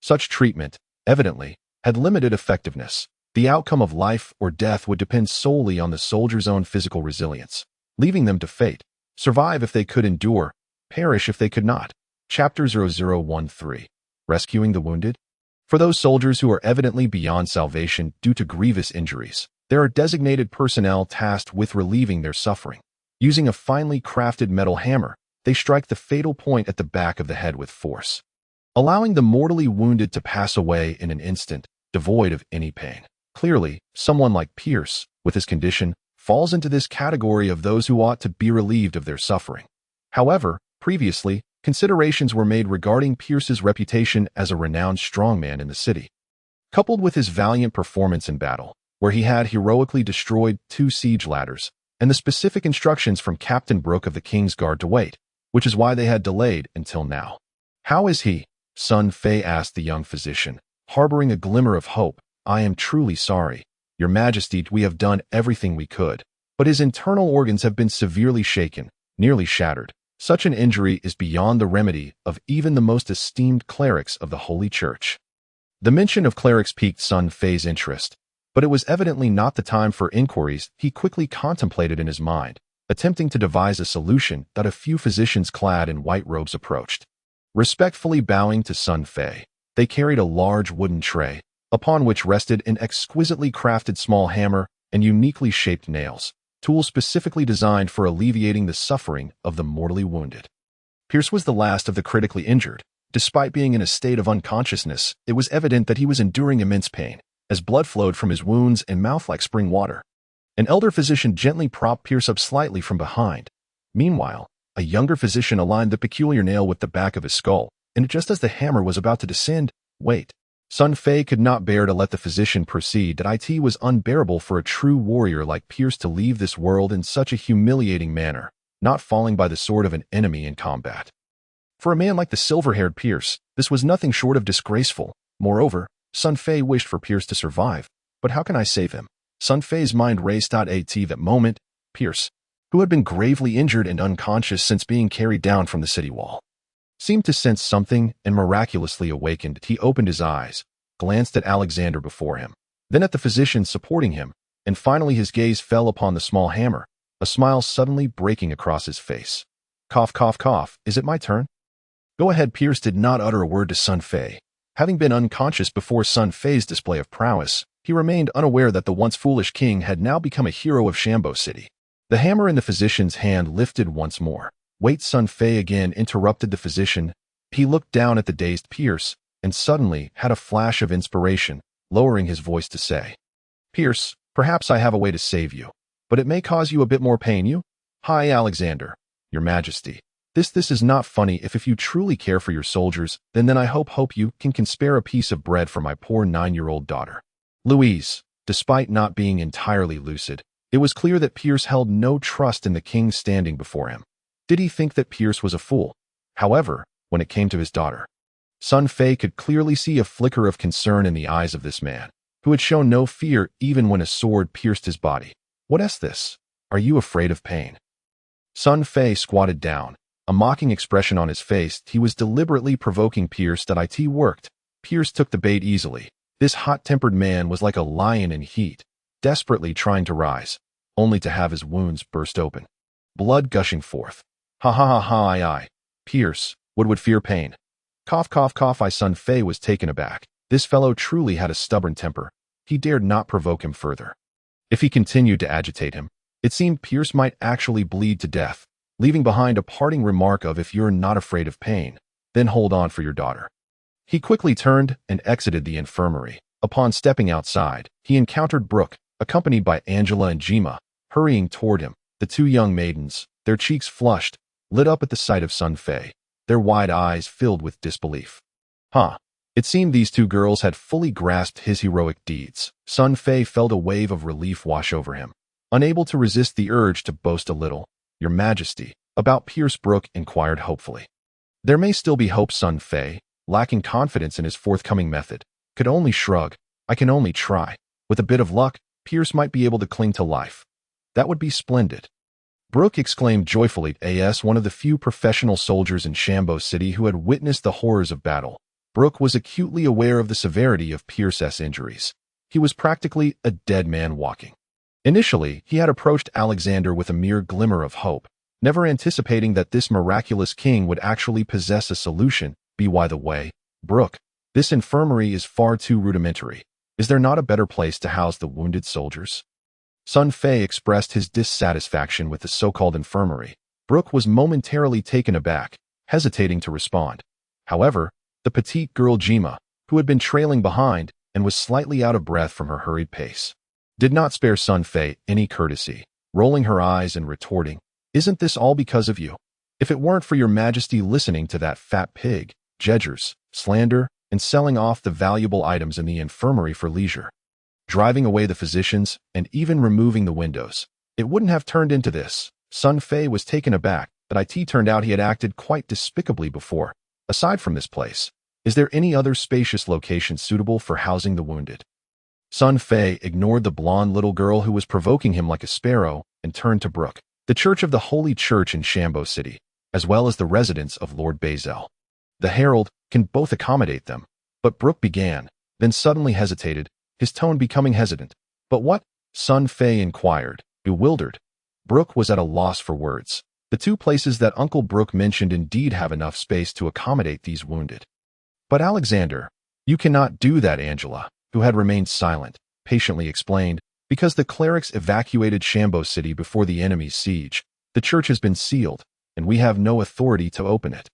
Such treatment, evidently, had limited effectiveness. The outcome of life or death would depend solely on the soldier's own physical resilience, leaving them to fate, survive if they could endure, perish if they could not. Chapter 0013. Rescuing the Wounded. For those soldiers who are evidently beyond salvation due to grievous injuries, there are designated personnel tasked with relieving their suffering. Using a finely crafted metal hammer, they strike the fatal point at the back of the head with force, allowing the mortally wounded to pass away in an instant, devoid of any pain. Clearly, someone like Pierce, with his condition, falls into this category of those who ought to be relieved of their suffering. However, previously, considerations were made regarding Pierce's reputation as a renowned strongman in the city, coupled with his valiant performance in battle, where he had heroically destroyed 2 siege ladders, and the specific instructions from Captain Brooke of the King's Guard to wait, which is why they had delayed until now. "How is he?" Sun Fei asked the young physician, harboring a glimmer of hope. "I am truly sorry, Your Majesty. We have done everything we could, but his internal organs have been severely shaken, nearly shattered. Such an injury is beyond the remedy of even the most esteemed clerics of the Holy Church. The mention of clerics piqued Sun Fei's interest, but it was evidently not the time for inquiries he quickly contemplated in his mind, attempting to devise a solution that a few physicians clad in white robes approached. Respectfully bowing to Sun Fei, they carried a large wooden tray, upon which rested an exquisitely crafted small hammer and uniquely shaped nails, tools specifically designed for alleviating the suffering of the mortally wounded. Pierce was the last of the critically injured. Despite being in a state of unconsciousness, it was evident that he was enduring immense pain, as blood flowed from his wounds and mouth like spring water. An elder physician gently propped Pierce up slightly from behind. Meanwhile, a younger physician aligned the peculiar nail with the back of his skull, and just as the hammer was about to descend, wait. Sun Fei could not bear to let the physician proceed that it was unbearable for a true warrior like Pierce to leave this world in such a humiliating manner, not falling by the sword of an enemy in combat. For a man like the silver-haired Pierce, this was nothing short of disgraceful. Moreover, Sun Fei wished for Pierce to survive. But how can I save him? Sun Fei's mind raced at that moment. Pierce, who had been gravely injured and unconscious since being carried down from the city wall, seemed to sense something and miraculously awakened. He opened his eyes, glanced at Alexander before him, then at the physician supporting him, and finally his gaze fell upon the small hammer, a smile suddenly breaking across his face. Cough, cough, cough. Is it my turn? Go ahead. Pierce did not utter a word to Sun Fei. Having been unconscious before Sun Fei's display of prowess, he remained unaware that the once foolish king had now become a hero of Shambo City. The hammer in the physician's hand lifted once more. Wait, Sun Fei again interrupted the physician. He looked down at the dazed Pierce, and suddenly had a flash of inspiration, lowering his voice to say, Pierce, perhaps I have a way to save you, but it may cause you a bit more pain. You? Hi, Alexander. Your Majesty. This is not funny. If you truly care for your soldiers, then I hope you can spare a piece of bread for my poor 9-year-old daughter. Louise, despite not being entirely lucid, it was clear that Pierce held no trust in the king standing before him. Did he think that Pierce was a fool? However, when it came to his daughter, Sun Fei could clearly see a flicker of concern in the eyes of this man, who had shown no fear even when a sword pierced his body. What is this? Are you afraid of pain? Sun Fei squatted down, a mocking expression on his face. He was deliberately provoking Pierce. That it worked. Pierce took the bait easily. This hot-tempered man was like a lion in heat, desperately trying to rise, only to have his wounds burst open, blood gushing forth. Ha ha ha ha. I. Pierce would fear pain. Cough, cough, cough. Sun Fei was taken aback. This fellow truly had a stubborn temper. He dared not provoke him further. If he continued to agitate him, it seemed Pierce might actually bleed to death, leaving behind a parting remark of, if you're not afraid of pain, then hold on for your daughter. He quickly turned and exited the infirmary. Upon stepping outside, he encountered Brooke, accompanied by Angela and Jima, hurrying toward him. The two young maidens, their cheeks flushed, lit up at the sight of Sun Fei, their wide eyes filled with disbelief. It seemed these two girls had fully grasped his heroic deeds. Sun Fei felt a wave of relief wash over him, unable to resist the urge to boast a little. Your Majesty, about Pierce, Brooke inquired hopefully. There may still be hope. Sun Fei, lacking confidence in his forthcoming method, could only shrug. I can only try. With a bit of luck, Pierce might be able to cling to life. That would be splendid. Brooke exclaimed joyfully, as one of the few professional soldiers in Shambo City who had witnessed the horrors of battle. Brooke was acutely aware of the severity of Pierce's injuries. He was practically a dead man walking. Initially, he had approached Alexander with a mere glimmer of hope, never anticipating that this miraculous king would actually possess a solution. By the way, Brooke, this infirmary is far too rudimentary. Is there not a better place to house the wounded soldiers? Sun Fei expressed his dissatisfaction with the so-called infirmary. Brooke was momentarily taken aback, hesitating to respond. However, the petite girl Jima, who had been trailing behind and was slightly out of breath from her hurried pace, did not spare Sun Fei any courtesy, rolling her eyes and retorting, Isn't this all because of you? If it weren't for your Majesty listening to that fat pig, Gegir's slander, and selling off the valuable items in the infirmary for leisure, driving away the physicians, and even removing the windows, it wouldn't have turned into this. Sun Fei was taken aback, but it turned out he had acted quite despicably before. Aside from this place, is there any other spacious location suitable for housing the wounded? Sun Fei ignored the blonde little girl who was provoking him like a sparrow and turned to Brooke, the church of the Holy Church in Shambo City, as well as the residence of Lord Bazel. The herald can both accommodate them. But Brooke began, then suddenly hesitated, his tone becoming hesitant. But what? Sun Fei inquired, bewildered. Brooke was at a loss for words. The two places that Uncle Brooke mentioned indeed have enough space to accommodate these wounded. But Alexander, you cannot do that, Angela, who had remained silent, patiently explained, because the clerics evacuated Shambo City before the enemy's siege. The church has been sealed, and we have no authority to open it.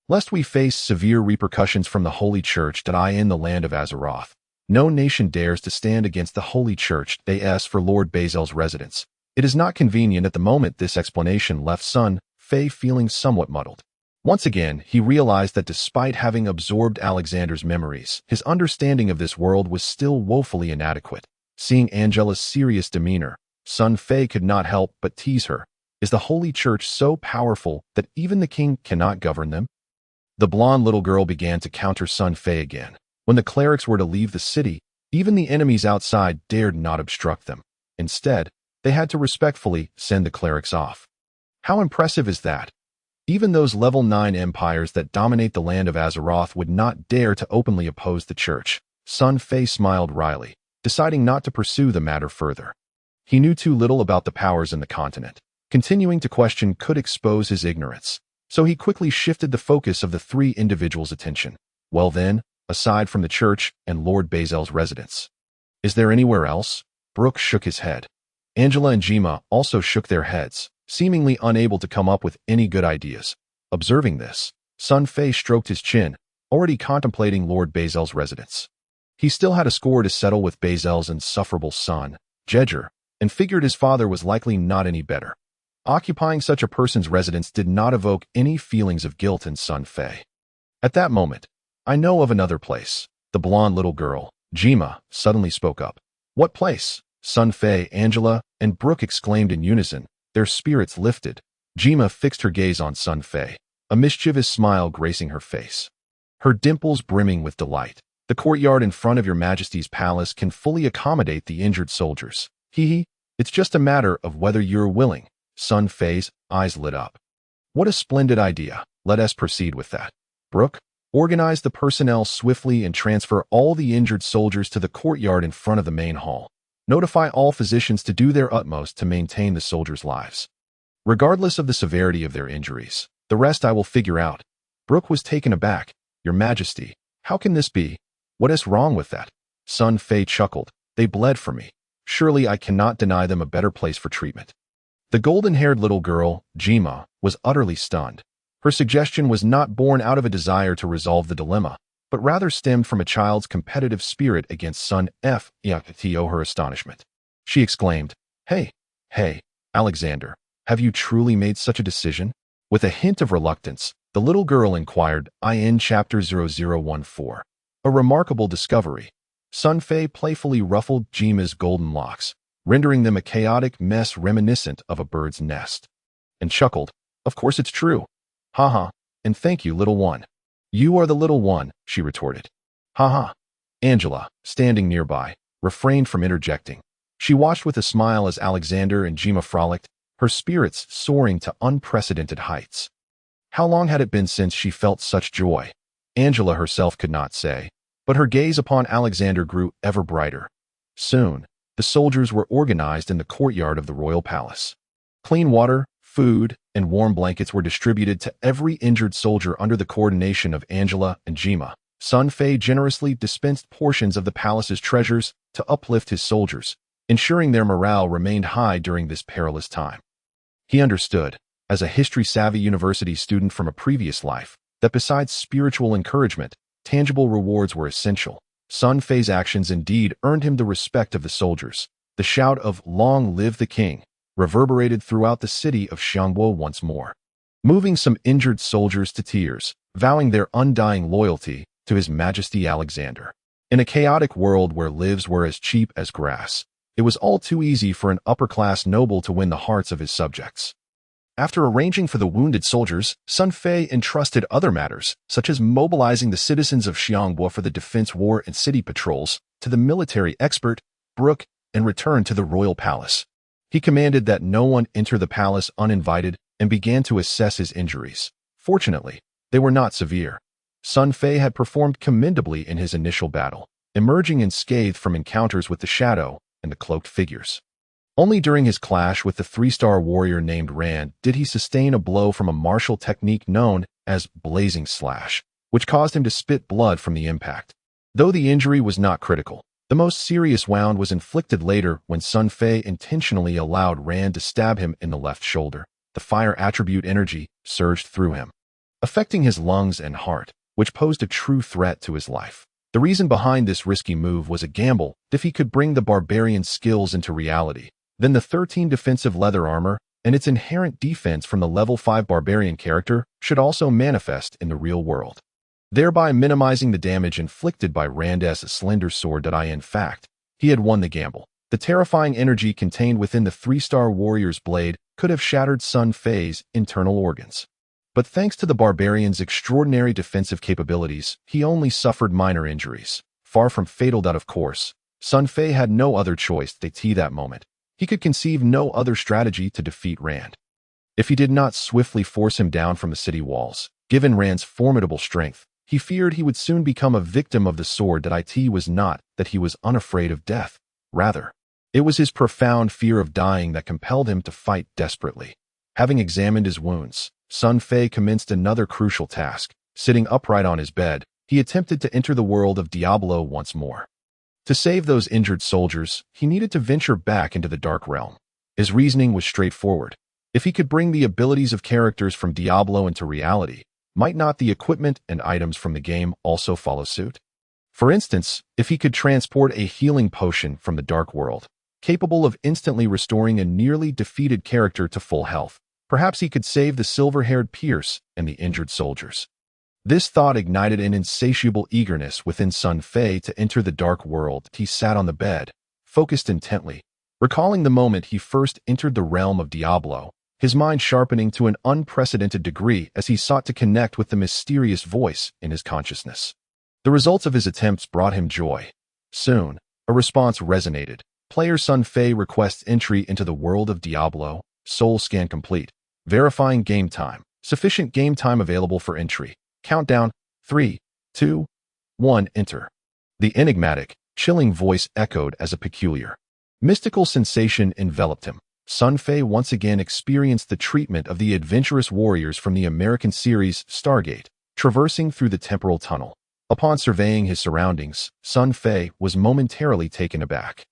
Lest we face severe repercussions from the Holy Church that I in the land of Azeroth. No nation dares to stand against the Holy Church as for Lord Bazel's residence. It is not convenient at the moment. This explanation left Sun Fei feeling somewhat muddled. Once again, he realized that despite having absorbed Alexander's memories, his understanding of this world was still woefully inadequate. Seeing Angela's serious demeanor, Sun Fei could not help but tease her. Is the Holy Church so powerful that even the king cannot govern them? The blonde little girl began to counter Sun Fei again. When the clerics were to leave the city, even the enemies outside dared not obstruct them. Instead, they had to respectfully send the clerics off. How impressive is that? Even those level 9 empires that dominate the land of Azeroth would not dare to openly oppose the church. Sun Fei smiled wryly, deciding not to pursue the matter further. He knew too little about the powers in the continent. Continuing to question could expose his ignorance, so he quickly shifted the focus of the three individuals' attention. Well then, aside from the church and Lord Bazel's residence, is there anywhere else? Brooke shook his head. Angela and Jima also shook their heads, seemingly unable to come up with any good ideas. Observing this, Sun Fei stroked his chin, already contemplating Lord Bazel's residence. He still had a score to settle with Bazel's insufferable son, Gegir, and figured his father was likely not any better. Occupying such a person's residence did not evoke any feelings of guilt in Sun Fei. At that moment, I know of another place. The blonde little girl, Jima, suddenly spoke up. What place? Sun Fei, Angela, and Brooke exclaimed in unison, their spirits lifted. Jima fixed her gaze on Sun Fei, a mischievous smile gracing her face, her dimples brimming with delight. The courtyard in front of your Majesty's palace can fully accommodate the injured soldiers. Hee, it's just a matter of whether you're willing. Sun Fei's eyes lit up. What a splendid idea. Let us proceed with that. Brooke, organize the personnel swiftly and transfer all the injured soldiers to the courtyard in front of the main hall. Notify all physicians to do their utmost to maintain the soldiers' lives, regardless of the severity of their injuries. The rest I will figure out. Brooke was taken aback. Your Majesty, how can this be? What is wrong with that? Sun Fei chuckled. They bled for me. Surely I cannot deny them a better place for treatment. The golden-haired little girl, Jima, was utterly stunned. Her suggestion was not born out of a desire to resolve the dilemma, but rather stemmed from a child's competitive spirit against Sun Fei. Her astonishment. She exclaimed, Hey, Alexander, have you truly made such a decision? With a hint of reluctance, the little girl inquired, in Chapter 0014. A remarkable discovery. Sun Fei playfully ruffled Jima's golden locks, rendering them a chaotic mess reminiscent of a bird's nest, and chuckled, Of course it's true. Haha, and thank you, little one. You are the little one, she retorted. Haha. Angela, standing nearby, refrained from interjecting. She watched with a smile as Alexander and Jima frolicked, her spirits soaring to unprecedented heights. How long had it been since she felt such joy? Angela herself could not say, but her gaze upon Alexander grew ever brighter. Soon, the soldiers were organized in the courtyard of the royal palace. Clean water, food, and warm blankets were distributed to every injured soldier under the coordination of Angela and Jima. Sun Fei generously dispensed portions of the palace's treasures to uplift his soldiers, ensuring their morale remained high during this perilous time. He understood, as a history-savvy university student from a previous life, that besides spiritual encouragement, tangible rewards were essential. Sun Fei's actions indeed earned him the respect of the soldiers. The shout of "Long live the king" reverberated throughout the city of Xiangbo once more, moving some injured soldiers to tears, vowing their undying loyalty to His Majesty Alexander. In a chaotic world where lives were as cheap as grass, it was all too easy for an upper-class noble to win the hearts of his subjects. After arranging for the wounded soldiers, Sun Fei entrusted other matters, such as mobilizing the citizens of Xiangbo for the defense war and city patrols, to the military expert, Brooke, and returned to the royal palace. He commanded that no one enter the palace uninvited and began to assess his injuries. Fortunately, they were not severe. Sun Fei had performed commendably in his initial battle, emerging unscathed from encounters with the shadow and the cloaked figures. Only during his clash with the three-star warrior named Rand did he sustain a blow from a martial technique known as blazing slash, which caused him to spit blood from the impact. Though the injury was not critical, the most serious wound was inflicted later when Sun Fei intentionally allowed Rand to stab him in the left shoulder. The fire attribute energy surged through him, affecting his lungs and heart, which posed a true threat to his life. The reason behind this risky move was a gamble. If he could bring the barbarian skills into reality, then the 13 defensive leather armor and its inherent defense from the level 5 barbarian character should also manifest in the real world, thereby minimizing the damage inflicted by Rand's slender sword. In fact, he had won the gamble. The terrifying energy contained within the three-star warrior's blade could have shattered Sun Fei's internal organs. But thanks to the barbarian's extraordinary defensive capabilities, he only suffered minor injuries. Far from fatal that, of course, Sun Fei had no other choice that moment. He could conceive no other strategy to defeat Rand. If he did not swiftly force him down from the city walls, given Rand's formidable strength, he feared he would soon become a victim of the sword. It was not that he was unafraid of death. Rather, it was his profound fear of dying that compelled him to fight desperately. Having examined his wounds, Sun Fei commenced another crucial task. Sitting upright on his bed, he attempted to enter the world of Diablo once more. To save those injured soldiers, he needed to venture back into the Dark Realm. His reasoning was straightforward. If he could bring the abilities of characters from Diablo into reality, might not the equipment and items from the game also follow suit? For instance, if he could transport a healing potion from the Dark World, capable of instantly restoring a nearly defeated character to full health, perhaps he could save the silver-haired Pierce and the injured soldiers. This thought ignited an insatiable eagerness within Sun Fei to enter the Dark World. He sat on the bed, focused intently, recalling the moment he first entered the realm of Diablo, his mind sharpening to an unprecedented degree as he sought to connect with the mysterious voice in his consciousness. The results of his attempts brought him joy. Soon, a response resonated. Player Sun Fei requests entry into the world of Diablo. Soul scan complete. Verifying game time. Sufficient game time available for entry. Countdown. 3, 2, 1. Enter. The enigmatic, chilling voice echoed as a peculiar, mystical sensation enveloped him. Sun Fei once again experienced the treatment of the adventurous warriors from the American series Stargate, traversing through the temporal tunnel. Upon surveying his surroundings, Sun Fei was momentarily taken aback.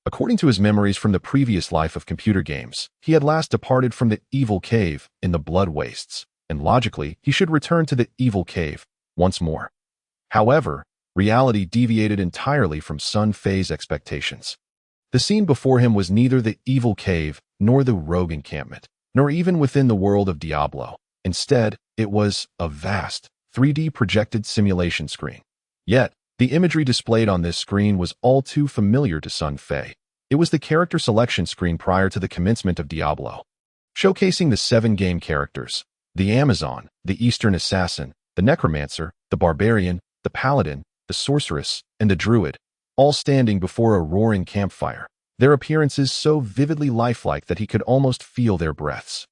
According to his memories from the previous life of computer games, he had last departed from the evil cave in the Blood Wastes, and logically, he should return to the evil cave once more. However, reality deviated entirely from Sun Fei's expectations. The scene before him was neither the evil cave, nor the rogue encampment, nor even within the world of Diablo. Instead, it was a vast, 3D projected simulation screen. Yet, the imagery displayed on this screen was all too familiar to Sun Fei. It was the character selection screen prior to the commencement of Diablo, showcasing the 7 game characters: the Amazon, the Eastern Assassin, the Necromancer, the Barbarian, the Paladin, the Sorceress, and the Druid, all standing before a roaring campfire, their appearances so vividly lifelike that he could almost feel their breaths.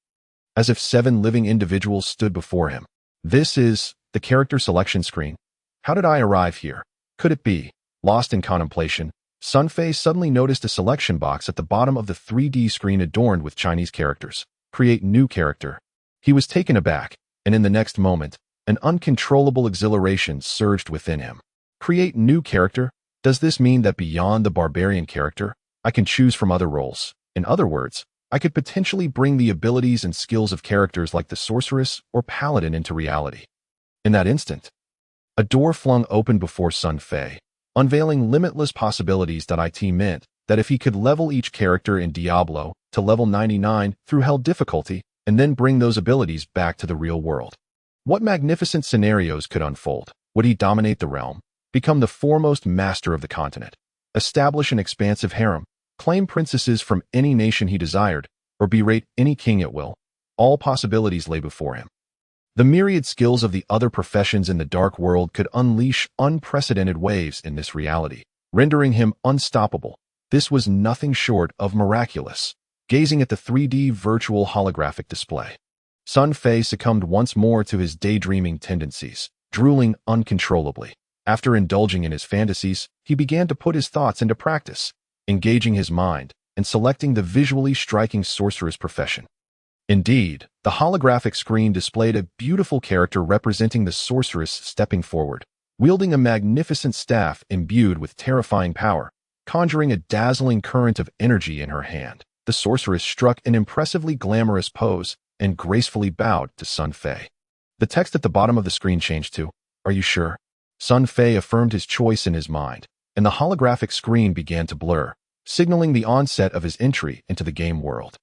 As if 7 living individuals stood before him. This is the character selection screen. How did I arrive here? Could it be? Lost in contemplation, Sun Fei suddenly noticed a selection box at the bottom of the 3D screen adorned with Chinese characters. Create new character. He was taken aback, and in the next moment, an uncontrollable exhilaration surged within him. Create new character? Does this mean that beyond the barbarian character, I can choose from other roles? In other words, I could potentially bring the abilities and skills of characters like the Sorceress or Paladin into reality. In that instant, a door flung open before Sun Fei, unveiling limitless possibilities. It meant that if he could level each character in Diablo to level 99 through hell difficulty, and then bring those abilities back to the real world, what magnificent scenarios could unfold? Would he dominate the realm, become the foremost master of the continent, establish an expansive harem, claim princesses from any nation he desired, or berate any king at will? All possibilities lay before him. The myriad skills of the other professions in the dark world could unleash unprecedented waves in this reality. rendering him unstoppable. This was nothing short of miraculous. Gazing at the 3D virtual holographic display, Sun Fei succumbed once more to his daydreaming tendencies, drooling uncontrollably. After indulging in his fantasies, he began to put his thoughts into practice, engaging his mind and selecting the visually striking sorceress profession. Indeed, the holographic screen displayed a beautiful character representing the sorceress stepping forward, wielding a magnificent staff imbued with terrifying power, conjuring a dazzling current of energy in her hand. The sorceress struck an impressively glamorous pose and gracefully bowed to Sun Fei. The text at the bottom of the screen changed to, "Are you sure?" Sun Fei affirmed his choice in his mind, and the holographic screen began to blur, signaling the onset of his entry into the game world.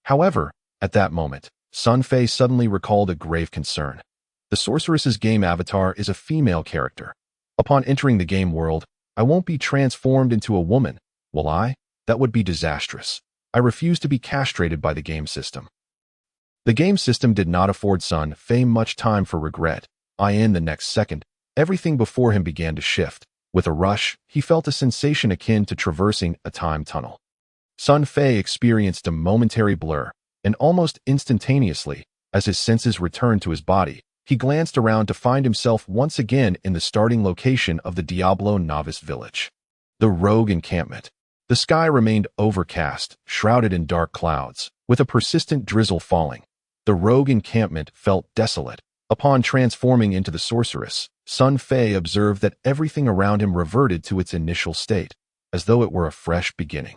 However, at that moment, Sun Fei suddenly recalled a grave concern. The sorceress's game avatar is a female character. Upon entering the game world, I won't be transformed into a woman, will I? That would be disastrous. I refuse to be castrated by the game system. The game system did not afford Sun Fei much time for regret. In the next second, everything before him began to shift. With a rush, he felt a sensation akin to traversing a time tunnel. Sun Fei experienced a momentary blur, and almost instantaneously, as his senses returned to his body, he glanced around to find himself once again in the starting location of the Diablo novice village. The rogue encampment. The sky remained overcast, shrouded in dark clouds, with a persistent drizzle falling. The rogue encampment felt desolate. Upon transforming into the sorceress, Sun Fei observed that everything around him reverted to its initial state, as though it were a fresh beginning.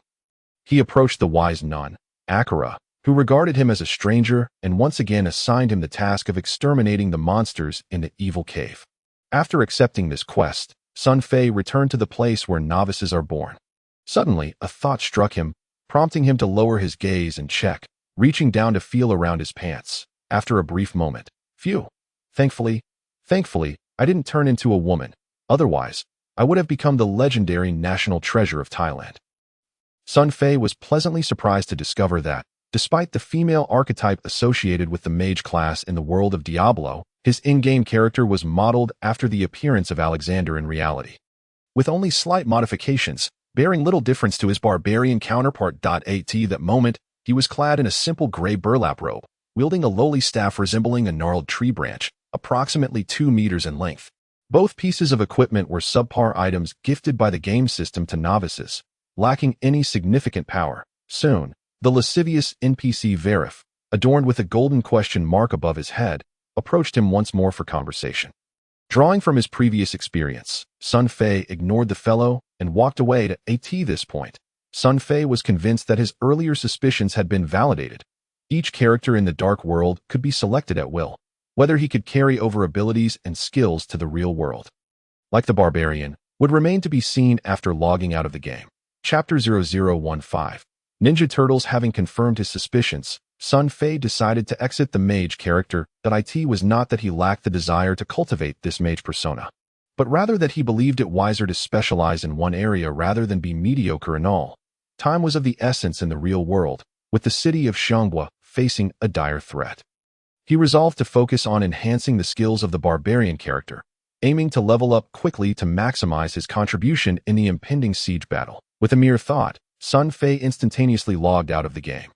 He approached the wise nun, Akira, who regarded him as a stranger and once again assigned him the task of exterminating the monsters in the evil cave. After accepting this quest, Sun Fei returned to the place where novices are born. Suddenly, a thought struck him, prompting him to lower his gaze and check, reaching down to feel around his pants. After a brief moment, phew. Thankfully, I didn't turn into a woman. Otherwise, I would have become the legendary national treasure of Thailand. Sun Fei was pleasantly surprised to discover that, despite the female archetype associated with the mage class in the world of Diablo, his in-game character was modeled after the appearance of Alexander in reality. With only slight modifications, bearing little difference to his barbarian counterpart. At that moment, he was clad in a simple gray burlap robe, wielding a lowly staff resembling a gnarled tree branch, approximately 2 meters in length. Both pieces of equipment were subpar items gifted by the game system to novices, lacking any significant power. Soon, the lascivious NPC Verif, adorned with a golden question mark above his head, approached him once more for conversation. Drawing from his previous experience, Sun Fei ignored the fellow and walked away. At this point, Sun Fei was convinced that his earlier suspicions had been validated. Each character in the dark world could be selected at will, whether he could carry over abilities and skills to the real world. Like the barbarian, would remain to be seen after logging out of the game. Chapter 0015. Ninja Turtles. Having confirmed his suspicions, Sun Fei decided to exit the mage character. It was not that he lacked the desire to cultivate this mage persona, but rather that he believed it wiser to specialize in one area rather than be mediocre in all. Time was of the essence in the real world, with the city of Xianghua facing a dire threat. He resolved to focus on enhancing the skills of the barbarian character, aiming to level up quickly to maximize his contribution in the impending siege battle. With a mere thought, Sun Fei instantaneously logged out of the game.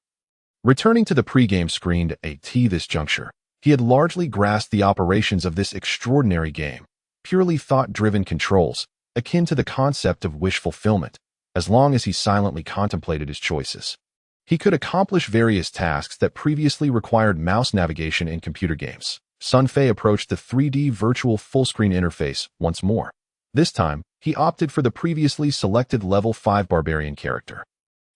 Returning to the pre-game screen at this juncture, he had largely grasped the operations of this extraordinary game, purely thought-driven controls, akin to the concept of wish fulfillment. As long as he silently contemplated his choices, he could accomplish various tasks that previously required mouse navigation in computer games. Sun Fei approached the 3D virtual full-screen interface once more. This time, he opted for the previously selected level 5 barbarian character.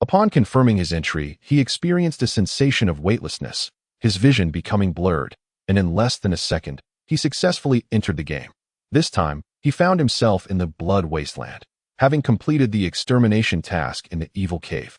Upon confirming his entry, he experienced a sensation of weightlessness, his vision becoming blurred, and in less than a second, he successfully entered the game. This time, he found himself in the Blood Wasteland, having completed the extermination task in the evil cave.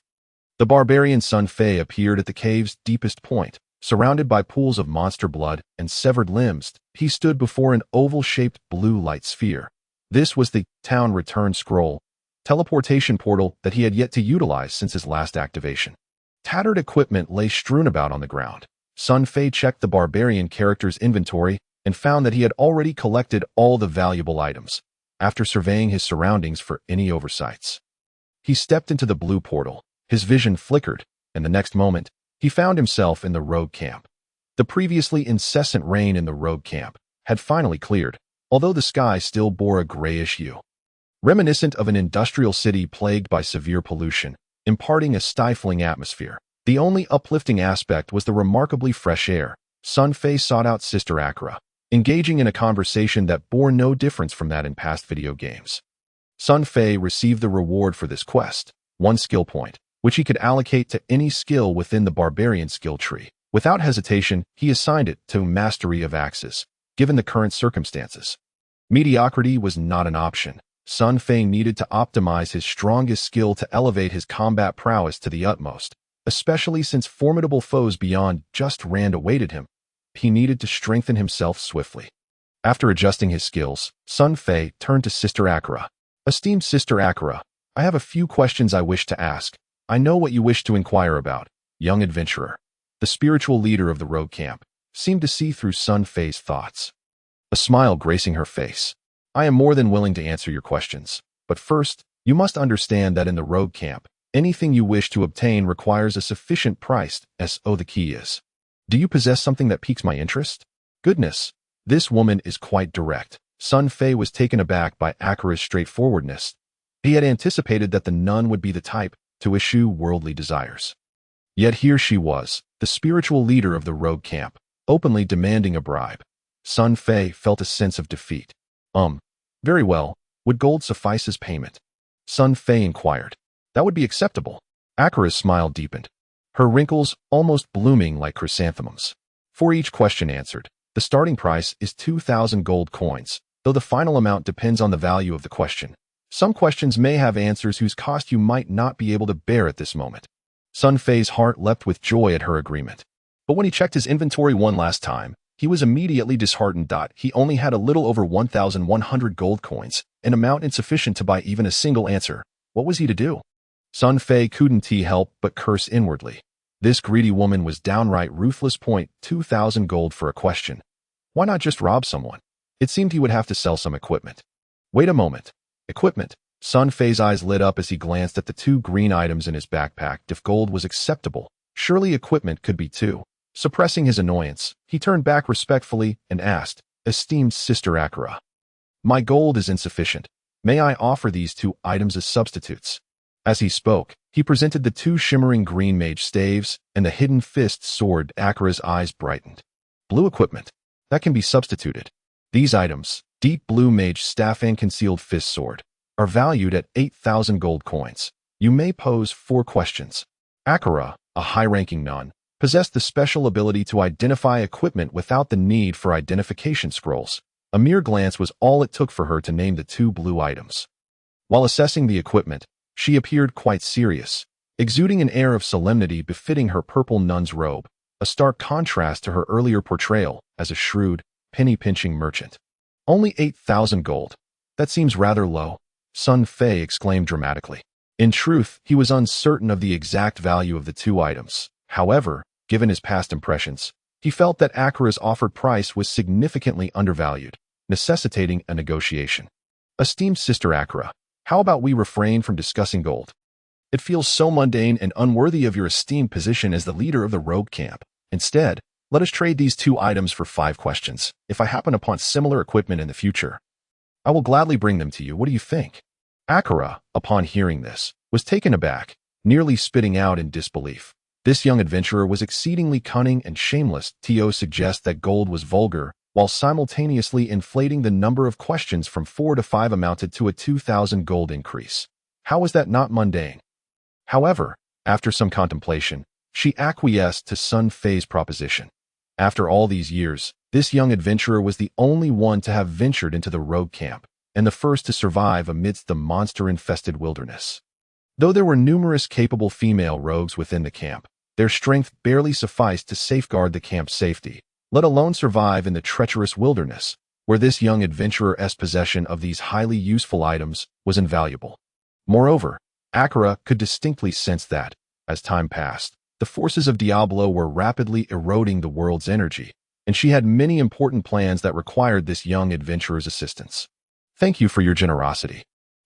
The barbarian Sun Fei appeared at the cave's deepest point. Surrounded by pools of monster blood and severed limbs, he stood before an oval-shaped blue light sphere. This was the Town Return Scroll, teleportation portal that he had yet to utilize since his last activation. Tattered equipment lay strewn about on the ground. Sun Fei checked the barbarian character's inventory and found that he had already collected all the valuable items. after surveying his surroundings for any oversights. He stepped into the blue portal, his vision flickered, and the next moment, he found himself in the rogue camp. The previously incessant rain in the rogue camp had finally cleared, although the sky still bore a grayish hue. Reminiscent of an industrial city plagued by severe pollution, imparting a stifling atmosphere. The only uplifting aspect was the remarkably fresh air. Fei sought out Sister Akira, engaging in a conversation that bore no difference from that in past video games. Fei received the reward for this quest, one skill point, which he could allocate to any skill within the barbarian skill tree. Without hesitation, he assigned it to mastery of axes, given the current circumstances. Mediocrity was not an option. Fei needed to optimize his strongest skill to elevate his combat prowess to the utmost, especially since formidable foes beyond just Rand awaited him. He needed to strengthen himself swiftly. After adjusting his skills, Fei turned to Sister Akira. Esteemed Sister Akira, I have a few questions I wish to ask. I know what you wish to inquire about, young adventurer. The spiritual leader of the rogue camp seemed to see through Fei's thoughts. A smile gracing her face. I am more than willing to answer your questions, but first, you must understand that in the rogue camp, anything you wish to obtain requires a sufficient price, so the key is. Do you possess something that piques my interest? Goodness, this woman is quite direct. Fei was taken aback by Akira's straightforwardness. He had anticipated that the nun would be the type to eschew worldly desires. Yet here she was, the spiritual leader of the rogue camp, openly demanding a bribe. Fei felt a sense of defeat. Very well, would gold suffice as payment? Fei inquired. That would be acceptable. Akira's smile deepened, her wrinkles almost blooming like chrysanthemums. For each question answered, the starting price is 2,000 gold coins, though the final amount depends on the value of the question. Some questions may have answers whose cost you might not be able to bear at this moment. Fei's heart leapt with joy at her agreement. But when he checked his inventory one last time, he was immediately disheartened. He only had a little over 1,100 gold coins, an amount insufficient to buy even a single answer. What was he to do? Fei couldn't help but curse inwardly. This greedy woman was downright ruthless. 2,000 gold for a question. Why not just rob someone? It seemed he would have to sell some equipment. Wait a moment. Equipment. Fei's eyes lit up as he glanced at the 2 green items in his backpack. If gold was acceptable, surely equipment could be too. Suppressing his annoyance, he turned back respectfully and asked, Esteemed Sister Akira, my gold is insufficient. May I offer these 2 items as substitutes? As he spoke, he presented the 2 shimmering green mage staves and the hidden fist sword. Akira's eyes brightened. Blue equipment. That can be substituted. These items, deep blue mage staff and concealed fist sword, are valued at 8,000 gold coins. You may pose 4 questions. Akira, a high-ranking nun, possessed the special ability to identify equipment without the need for identification scrolls. A mere glance was all it took for her to name the 2 blue items. While assessing the equipment, she appeared quite serious, exuding an air of solemnity befitting her purple nun's robe, a stark contrast to her earlier portrayal as a shrewd, penny-pinching merchant. Only 8,000 gold. That seems rather low, Fei exclaimed dramatically. In truth, he was uncertain of the exact value of the 2 items. However, given his past impressions, he felt that Akira's offered price was significantly undervalued, necessitating a negotiation. Esteemed Sister Akira, how about we refrain from discussing gold? It feels so mundane and unworthy of your esteemed position as the leader of the rogue camp. Instead, let us trade these 2 items for 5 questions. If I happen upon similar equipment in the future, I will gladly bring them to you. What do you think? Akira, upon hearing this, was taken aback, nearly spitting out in disbelief. This young adventurer was exceedingly cunning and shameless. To suggest that gold was vulgar, while simultaneously inflating the number of questions from 4 to 5 amounted to a 2,000 gold increase. How was that not mundane? However, after some contemplation, she acquiesced to Fei's proposition. After all these years, this young adventurer was the only one to have ventured into the rogue camp, and the first to survive amidst the monster-infested wilderness. Though there were numerous capable female rogues within the camp, their strength barely sufficed to safeguard the camp's safety, let alone survive in the treacherous wilderness, where this young adventurer's possession of these highly useful items was invaluable. Moreover, Akira could distinctly sense that, as time passed, the forces of Diablo were rapidly eroding the world's energy, and she had many important plans that required this young adventurer's assistance. Thank you for your generosity.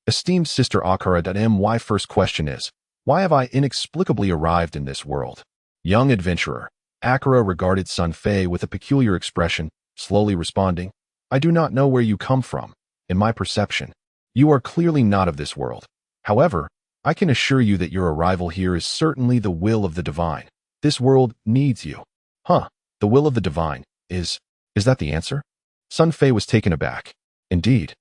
Esteemed Sister Akara.my first question is, why have I inexplicably arrived in this world? Young adventurer. Akara regarded Sun Fei with a peculiar expression, slowly responding, I do not know where you come from. In my perception, you are clearly not of this world. However, I can assure you that your arrival here is certainly the will of the divine. This world needs you. Huh, the will of the divine, is that the answer? Sun Fei was taken aback. Indeed.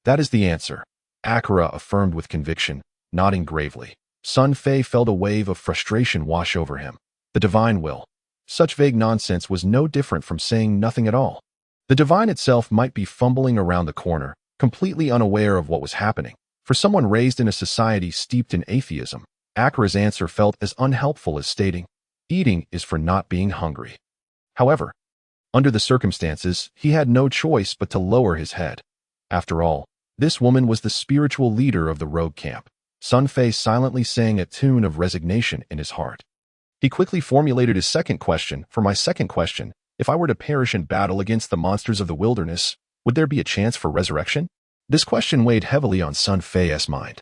That is the answer, Akara affirmed with conviction, nodding gravely. Sun Fei felt a wave of frustration wash over him. The divine will. Such vague nonsense was no different from saying nothing at all. The divine itself might be fumbling around the corner, completely unaware of what was happening. For someone raised in a society steeped in atheism, Akara's answer felt as unhelpful as stating, eating is for not being hungry. However, under the circumstances, he had no choice but to lower his head. After all, this woman was the spiritual leader of the rogue camp. Sun Fei silently sang a tune of resignation in his heart. He quickly formulated his second question. For my second question, if I were to perish in battle against the monsters of the wilderness, would there be a chance for resurrection? This question weighed heavily on Sun Fei's mind.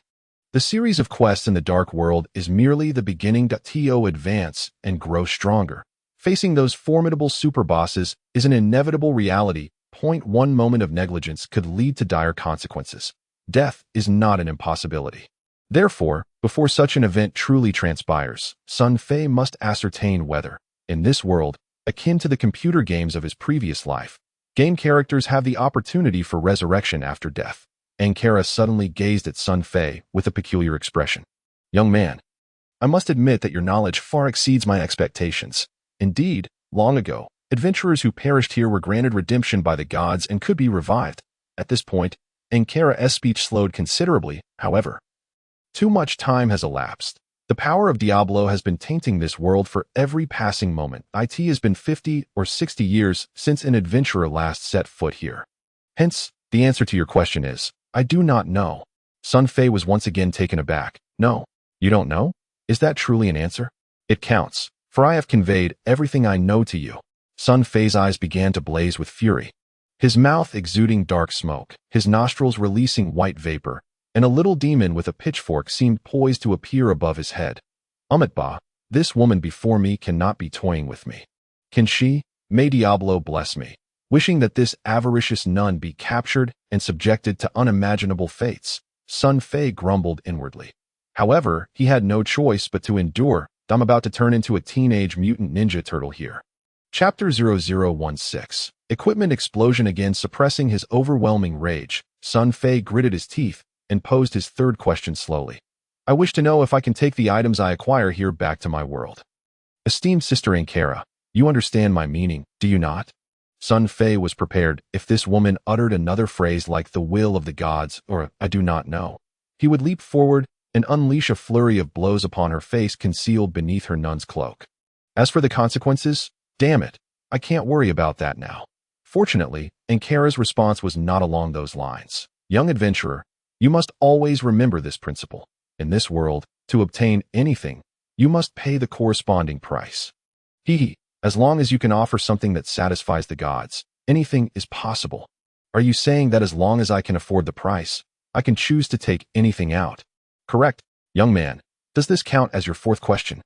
The series of quests in the Dark World is merely the beginning to advance and grow stronger. Facing those formidable super bosses is an inevitable reality. One moment of negligence could lead to dire consequences. Death is not an impossibility. Therefore, before such an event truly transpires, Sun Fei must ascertain whether, in this world, akin to the computer games of his previous life, game characters have the opportunity for resurrection after death. Ankara suddenly gazed at Sun Fei with a peculiar expression. Young man, I must admit that your knowledge far exceeds my expectations. Indeed, long ago, adventurers who perished here were granted redemption by the gods and could be revived. At this point, Ankara's speech slowed considerably, however. Too much time has elapsed. The power of Diablo has been tainting this world for every passing moment. It has been 50 or 60 years since an adventurer last set foot here. Hence, the answer to your question is, I do not know. Sun Fei was once again taken aback. No, you don't know? Is that truly an answer? It counts, for I have conveyed everything I know to you. Sun Fei's eyes began to blaze with fury. His mouth exuding dark smoke, his nostrils releasing white vapor, and a little demon with a pitchfork seemed poised to appear above his head. Umitba, this woman before me cannot be toying with me. Can she? May Diablo bless me, wishing that this avaricious nun be captured and subjected to unimaginable fates. Sun Fei grumbled inwardly. However, he had no choice but to endure. I'm about to turn into a teenage mutant ninja turtle here. Chapter 0016. Equipment explosion. Again suppressing his overwhelming rage, Sun Fei gritted his teeth and posed his third question slowly. I wish to know if I can take the items I acquire here back to my world. Esteemed Sister Ankara, you understand my meaning, do you not? Sun Fei was prepared if this woman uttered another phrase like the will of the gods or I do not know. He would leap forward and unleash a flurry of blows upon her face concealed beneath her nun's cloak. As for the consequences, damn it, I can't worry about that now. Fortunately, Ankara's response was not along those lines. Young adventurer, you must always remember this principle. In this world, to obtain anything, you must pay the corresponding price. As long as you can offer something that satisfies the gods, anything is possible. Are you saying that as long as I can afford the price, I can choose to take anything out? Correct, young man. Does this count as your fourth question?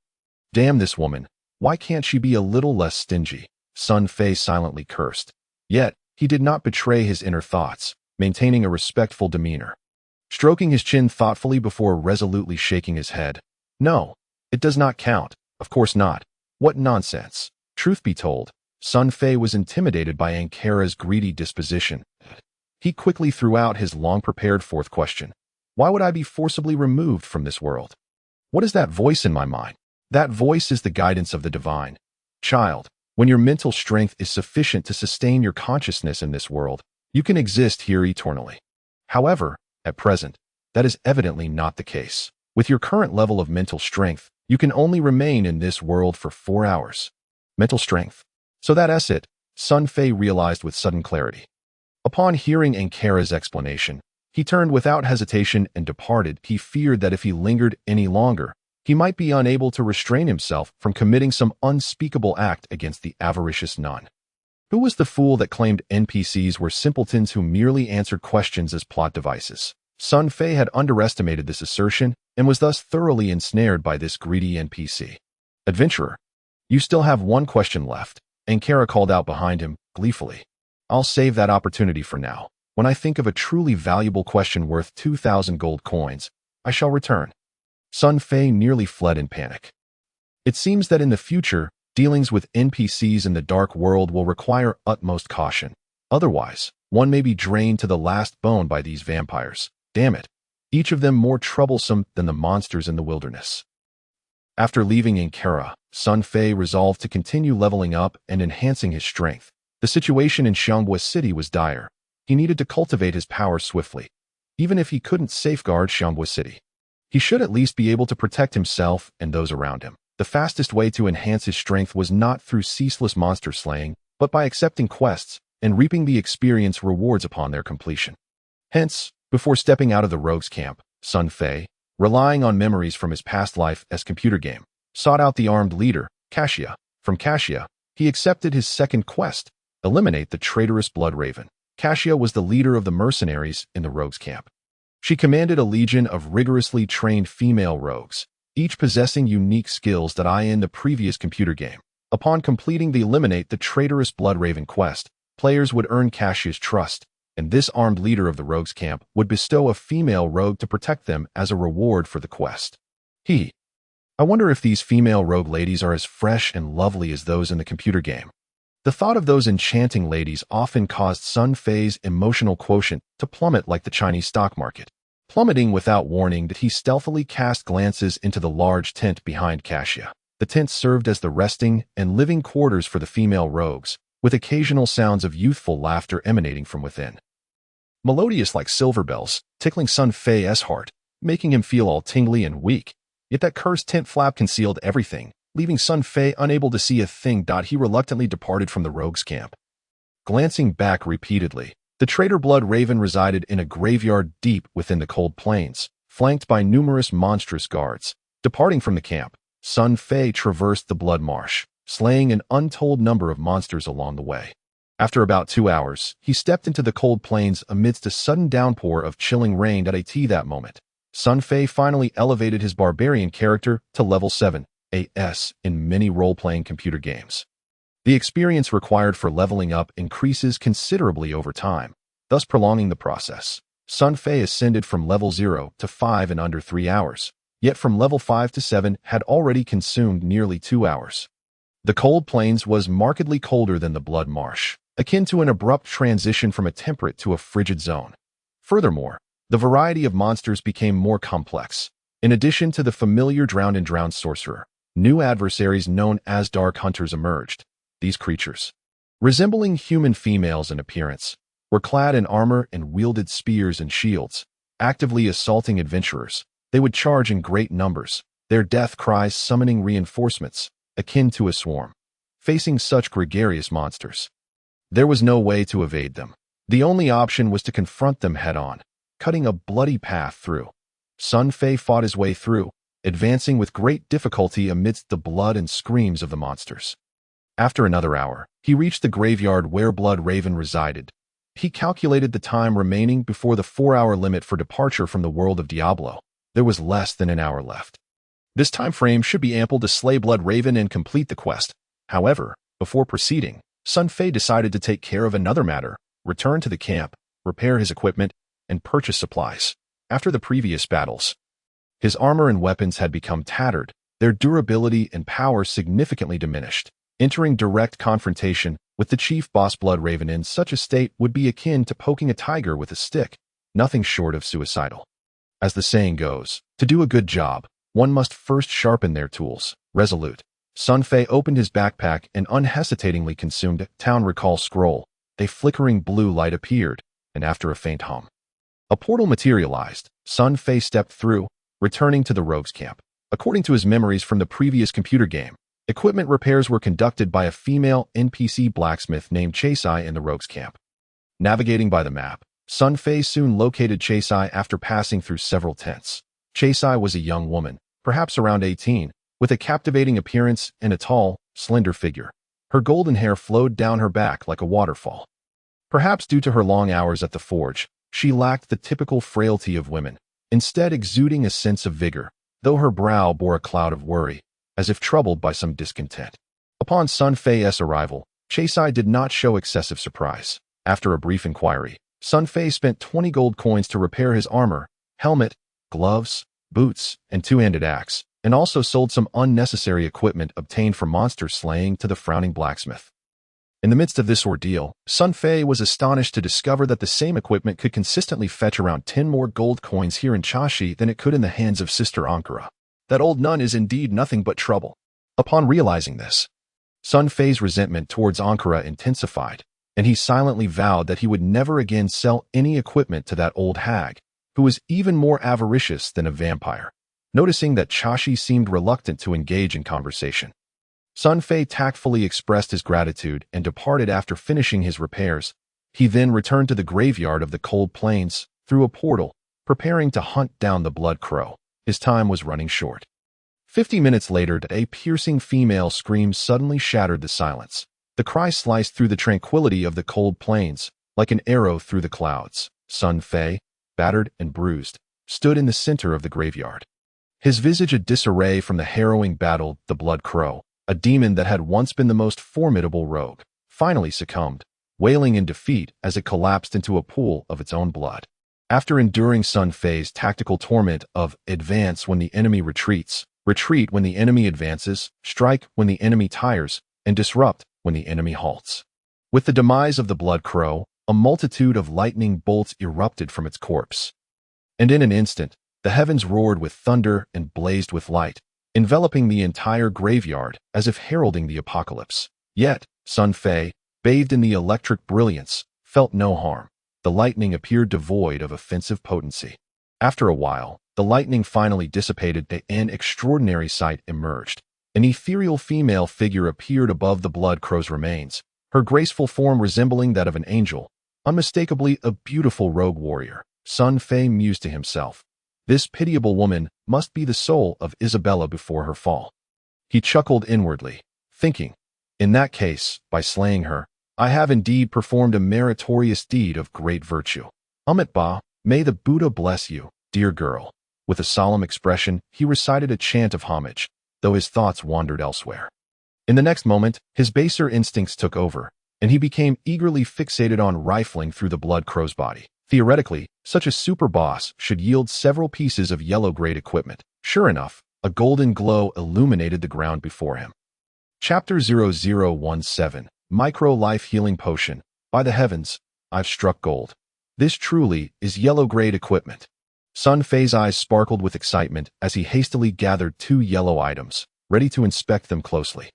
Damn this woman. Why can't she be a little less stingy? Sun Fei silently cursed. Yet, he did not betray his inner thoughts, maintaining a respectful demeanor. Stroking his chin thoughtfully before resolutely shaking his head. No, it does not count. Of course not. What nonsense. Truth be told, Sun Fei was intimidated by Ankara's greedy disposition. He quickly threw out his long-prepared fourth question. Why would I be forcibly removed from this world? What is that voice in my mind? That voice is the guidance of the divine. Child, when your mental strength is sufficient to sustain your consciousness in this world, you can exist here eternally. However, at present, that is evidently not the case. With your current level of mental strength, you can only remain in this world for 4 hours. Mental strength. So that's it, Sun Fei realized with sudden clarity. Upon hearing Ankara's explanation, he turned without hesitation and departed. He feared that if he lingered any longer, he might be unable to restrain himself from committing some unspeakable act against the avaricious nun. Who was the fool that claimed NPCs were simpletons who merely answered questions as plot devices? Sun Fei had underestimated this assertion and was thus thoroughly ensnared by this greedy NPC. Adventurer, you still have one question left, Ankara called out behind him, gleefully. I'll save that opportunity for now. When I think of a truly valuable question worth 2,000 gold coins, I shall return. Sun Fei nearly fled in panic. It seems that in the future, dealings with NPCs in the dark world will require utmost caution. Otherwise, one may be drained to the last bone by these vampires. Damn it, each of them more troublesome than the monsters in the wilderness. After leaving Ankara, Sun Fei resolved to continue leveling up and enhancing his strength. The situation in Xiangbei City was dire. He needed to cultivate his power swiftly. Even if he couldn't safeguard Xiangbei City, he should at least be able to protect himself and those around him. The fastest way to enhance his strength was not through ceaseless monster slaying, but by accepting quests and reaping the experience rewards upon their completion. Hence, before stepping out of the rogues' camp, Sun Fei, relying on memories from his past life as computer game, sought out the armed leader, Cassia. From Cassia, he accepted his second quest, eliminate the traitorous Blood Raven. Cassia was the leader of the mercenaries in the rogues' camp. She commanded a legion of rigorously trained female rogues, each possessing unique skills that in the previous computer game. Upon completing the Eliminate the Traitorous Blood Raven quest, players would earn Cassia's trust, and this armed leader of the rogues' camp would bestow a female rogue to protect them as a reward for the quest. I wonder if these female rogue ladies are as fresh and lovely as those in the computer game. The thought of those enchanting ladies often caused Sun Fei's emotional quotient to plummet like the Chinese stock market. Plummeting without warning, that he stealthily cast glances into the large tent behind Cassia. The tent served as the resting and living quarters for the female rogues, with occasional sounds of youthful laughter emanating from within. Melodious like silver bells, tickling Sun Fei's heart, making him feel all tingly and weak. Yet that cursed tent flap concealed everything, leaving Sun Fei unable to see a thing. He reluctantly departed from the rogues' camp. Glancing back repeatedly, the traitor Blood Raven resided in a graveyard deep within the cold plains, flanked by numerous monstrous guards. Departing from the camp, Sun Fei traversed the Blood Marsh, slaying an untold number of monsters along the way. After about 2 hours, he stepped into the cold plains amidst a sudden downpour of chilling rain. That moment, Sun Fei finally elevated his barbarian character to level 7 AS in many role-playing computer games. The experience required for leveling up increases considerably over time, thus prolonging the process. Sun Fei ascended from level 0 to 5 in under 3 hours, yet from level 5 to 7 had already consumed nearly 2 hours. The cold plains was markedly colder than the Blood Marsh, akin to an abrupt transition from a temperate to a frigid zone. Furthermore, the variety of monsters became more complex. In addition to the familiar drowned sorcerer, new adversaries known as Dark Hunters emerged. These creatures, resembling human females in appearance, were clad in armor and wielded spears and shields, actively assaulting adventurers. They would charge in great numbers, their death cries summoning reinforcements, akin to a swarm. Facing such gregarious monsters, there was no way to evade them. The only option was to confront them head-on, cutting a bloody path through. Sun Fei fought his way through, advancing with great difficulty amidst the blood and screams of the monsters. After another hour, he reached the graveyard where Blood Raven resided. He calculated the time remaining before the 4-hour limit for departure from the world of Diablo. There was less than an hour left. This time frame should be ample to slay Blood Raven and complete the quest. However, before proceeding, Sun Fei decided to take care of another matter, return to the camp, repair his equipment, and purchase supplies. After the previous battles, his armor and weapons had become tattered, their durability and power significantly diminished. Entering direct confrontation with the chief boss Blood Raven in such a state would be akin to poking a tiger with a stick, nothing short of suicidal. As the saying goes, to do a good job, one must first sharpen their tools. Resolute, Sun Fei opened his backpack and unhesitatingly consumed a town recall scroll. A flickering blue light appeared, and after a faint hum, a portal materialized. Sun Fei stepped through, returning to the rogues' camp. According to his memories from the previous computer game, equipment repairs were conducted by a female NPC blacksmith named Chasai in the rogues' camp. Navigating by the map, Sun Fei soon located Chasai after passing through several tents. Chasai was a young woman, perhaps around 18, with a captivating appearance and a tall, slender figure. Her golden hair flowed down her back like a waterfall. Perhaps due to her long hours at the forge, she lacked the typical frailty of women, instead exuding a sense of vigor, though her brow bore a cloud of worry, as if troubled by some discontent. Upon Sun Fei's arrival, Chasai did not show excessive surprise. After a brief inquiry, Sun Fei spent 20 gold coins to repair his armor, helmet, gloves, boots, and two-handed axe, and also sold some unnecessary equipment obtained from monster slaying to the frowning blacksmith. In the midst of this ordeal, Sun Fei was astonished to discover that the same equipment could consistently fetch around 10 more gold coins here in Chashi than it could in the hands of Sister Ankara. That old nun is indeed nothing but trouble. Upon realizing this, Sun Fei's resentment towards Ankara intensified, and he silently vowed that he would never again sell any equipment to that old hag, who was even more avaricious than a vampire. Noticing that Chashi seemed reluctant to engage in conversation, Sun Fei tactfully expressed his gratitude and departed after finishing his repairs. He then returned to the graveyard of the Cold Plains through a portal, preparing to hunt down the Blood Crow. His time was running short. 50 minutes later, a piercing female scream suddenly shattered the silence. The cry sliced through the tranquility of the Cold Plains like an arrow through the clouds. Sun Fei, battered and bruised, stood in the center of the graveyard. His visage a disarray from the harrowing battle. The Blood Crow, a demon that had once been the most formidable rogue, finally succumbed, wailing in defeat as it collapsed into a pool of its own blood. After enduring Sun Fei's tactical torment of advance when the enemy retreats, retreat when the enemy advances, strike when the enemy tires, and disrupt when the enemy halts. With the demise of the Blood Crow, a multitude of lightning bolts erupted from its corpse. And in an instant, the heavens roared with thunder and blazed with light, enveloping the entire graveyard as if heralding the apocalypse. Yet, Sun Fei, bathed in the electric brilliance, felt no harm. The lightning appeared devoid of offensive potency. After a while, the lightning finally dissipated and an extraordinary sight emerged. An ethereal female figure appeared above the Blood Crow's remains, her graceful form resembling that of an angel, unmistakably a beautiful rogue warrior. Sun Fei mused to himself, "This pitiable woman must be the soul of Isabella before her fall." He chuckled inwardly, thinking, "In that case, by slaying her, I have indeed performed a meritorious deed of great virtue. Amit Ba, may the Buddha bless you, dear girl." With a solemn expression, he recited a chant of homage, though his thoughts wandered elsewhere. In the next moment, his baser instincts took over, and he became eagerly fixated on rifling through the Blood Crow's body. Theoretically, such a super boss should yield several pieces of yellow-grade equipment. Sure enough, a golden glow illuminated the ground before him. Chapter 0017, Micro Life Healing Potion. By the heavens, I've struck gold. This truly is yellow-grade equipment. Sun Fei's eyes sparkled with excitement as he hastily gathered 2 yellow items, ready to inspect them closely.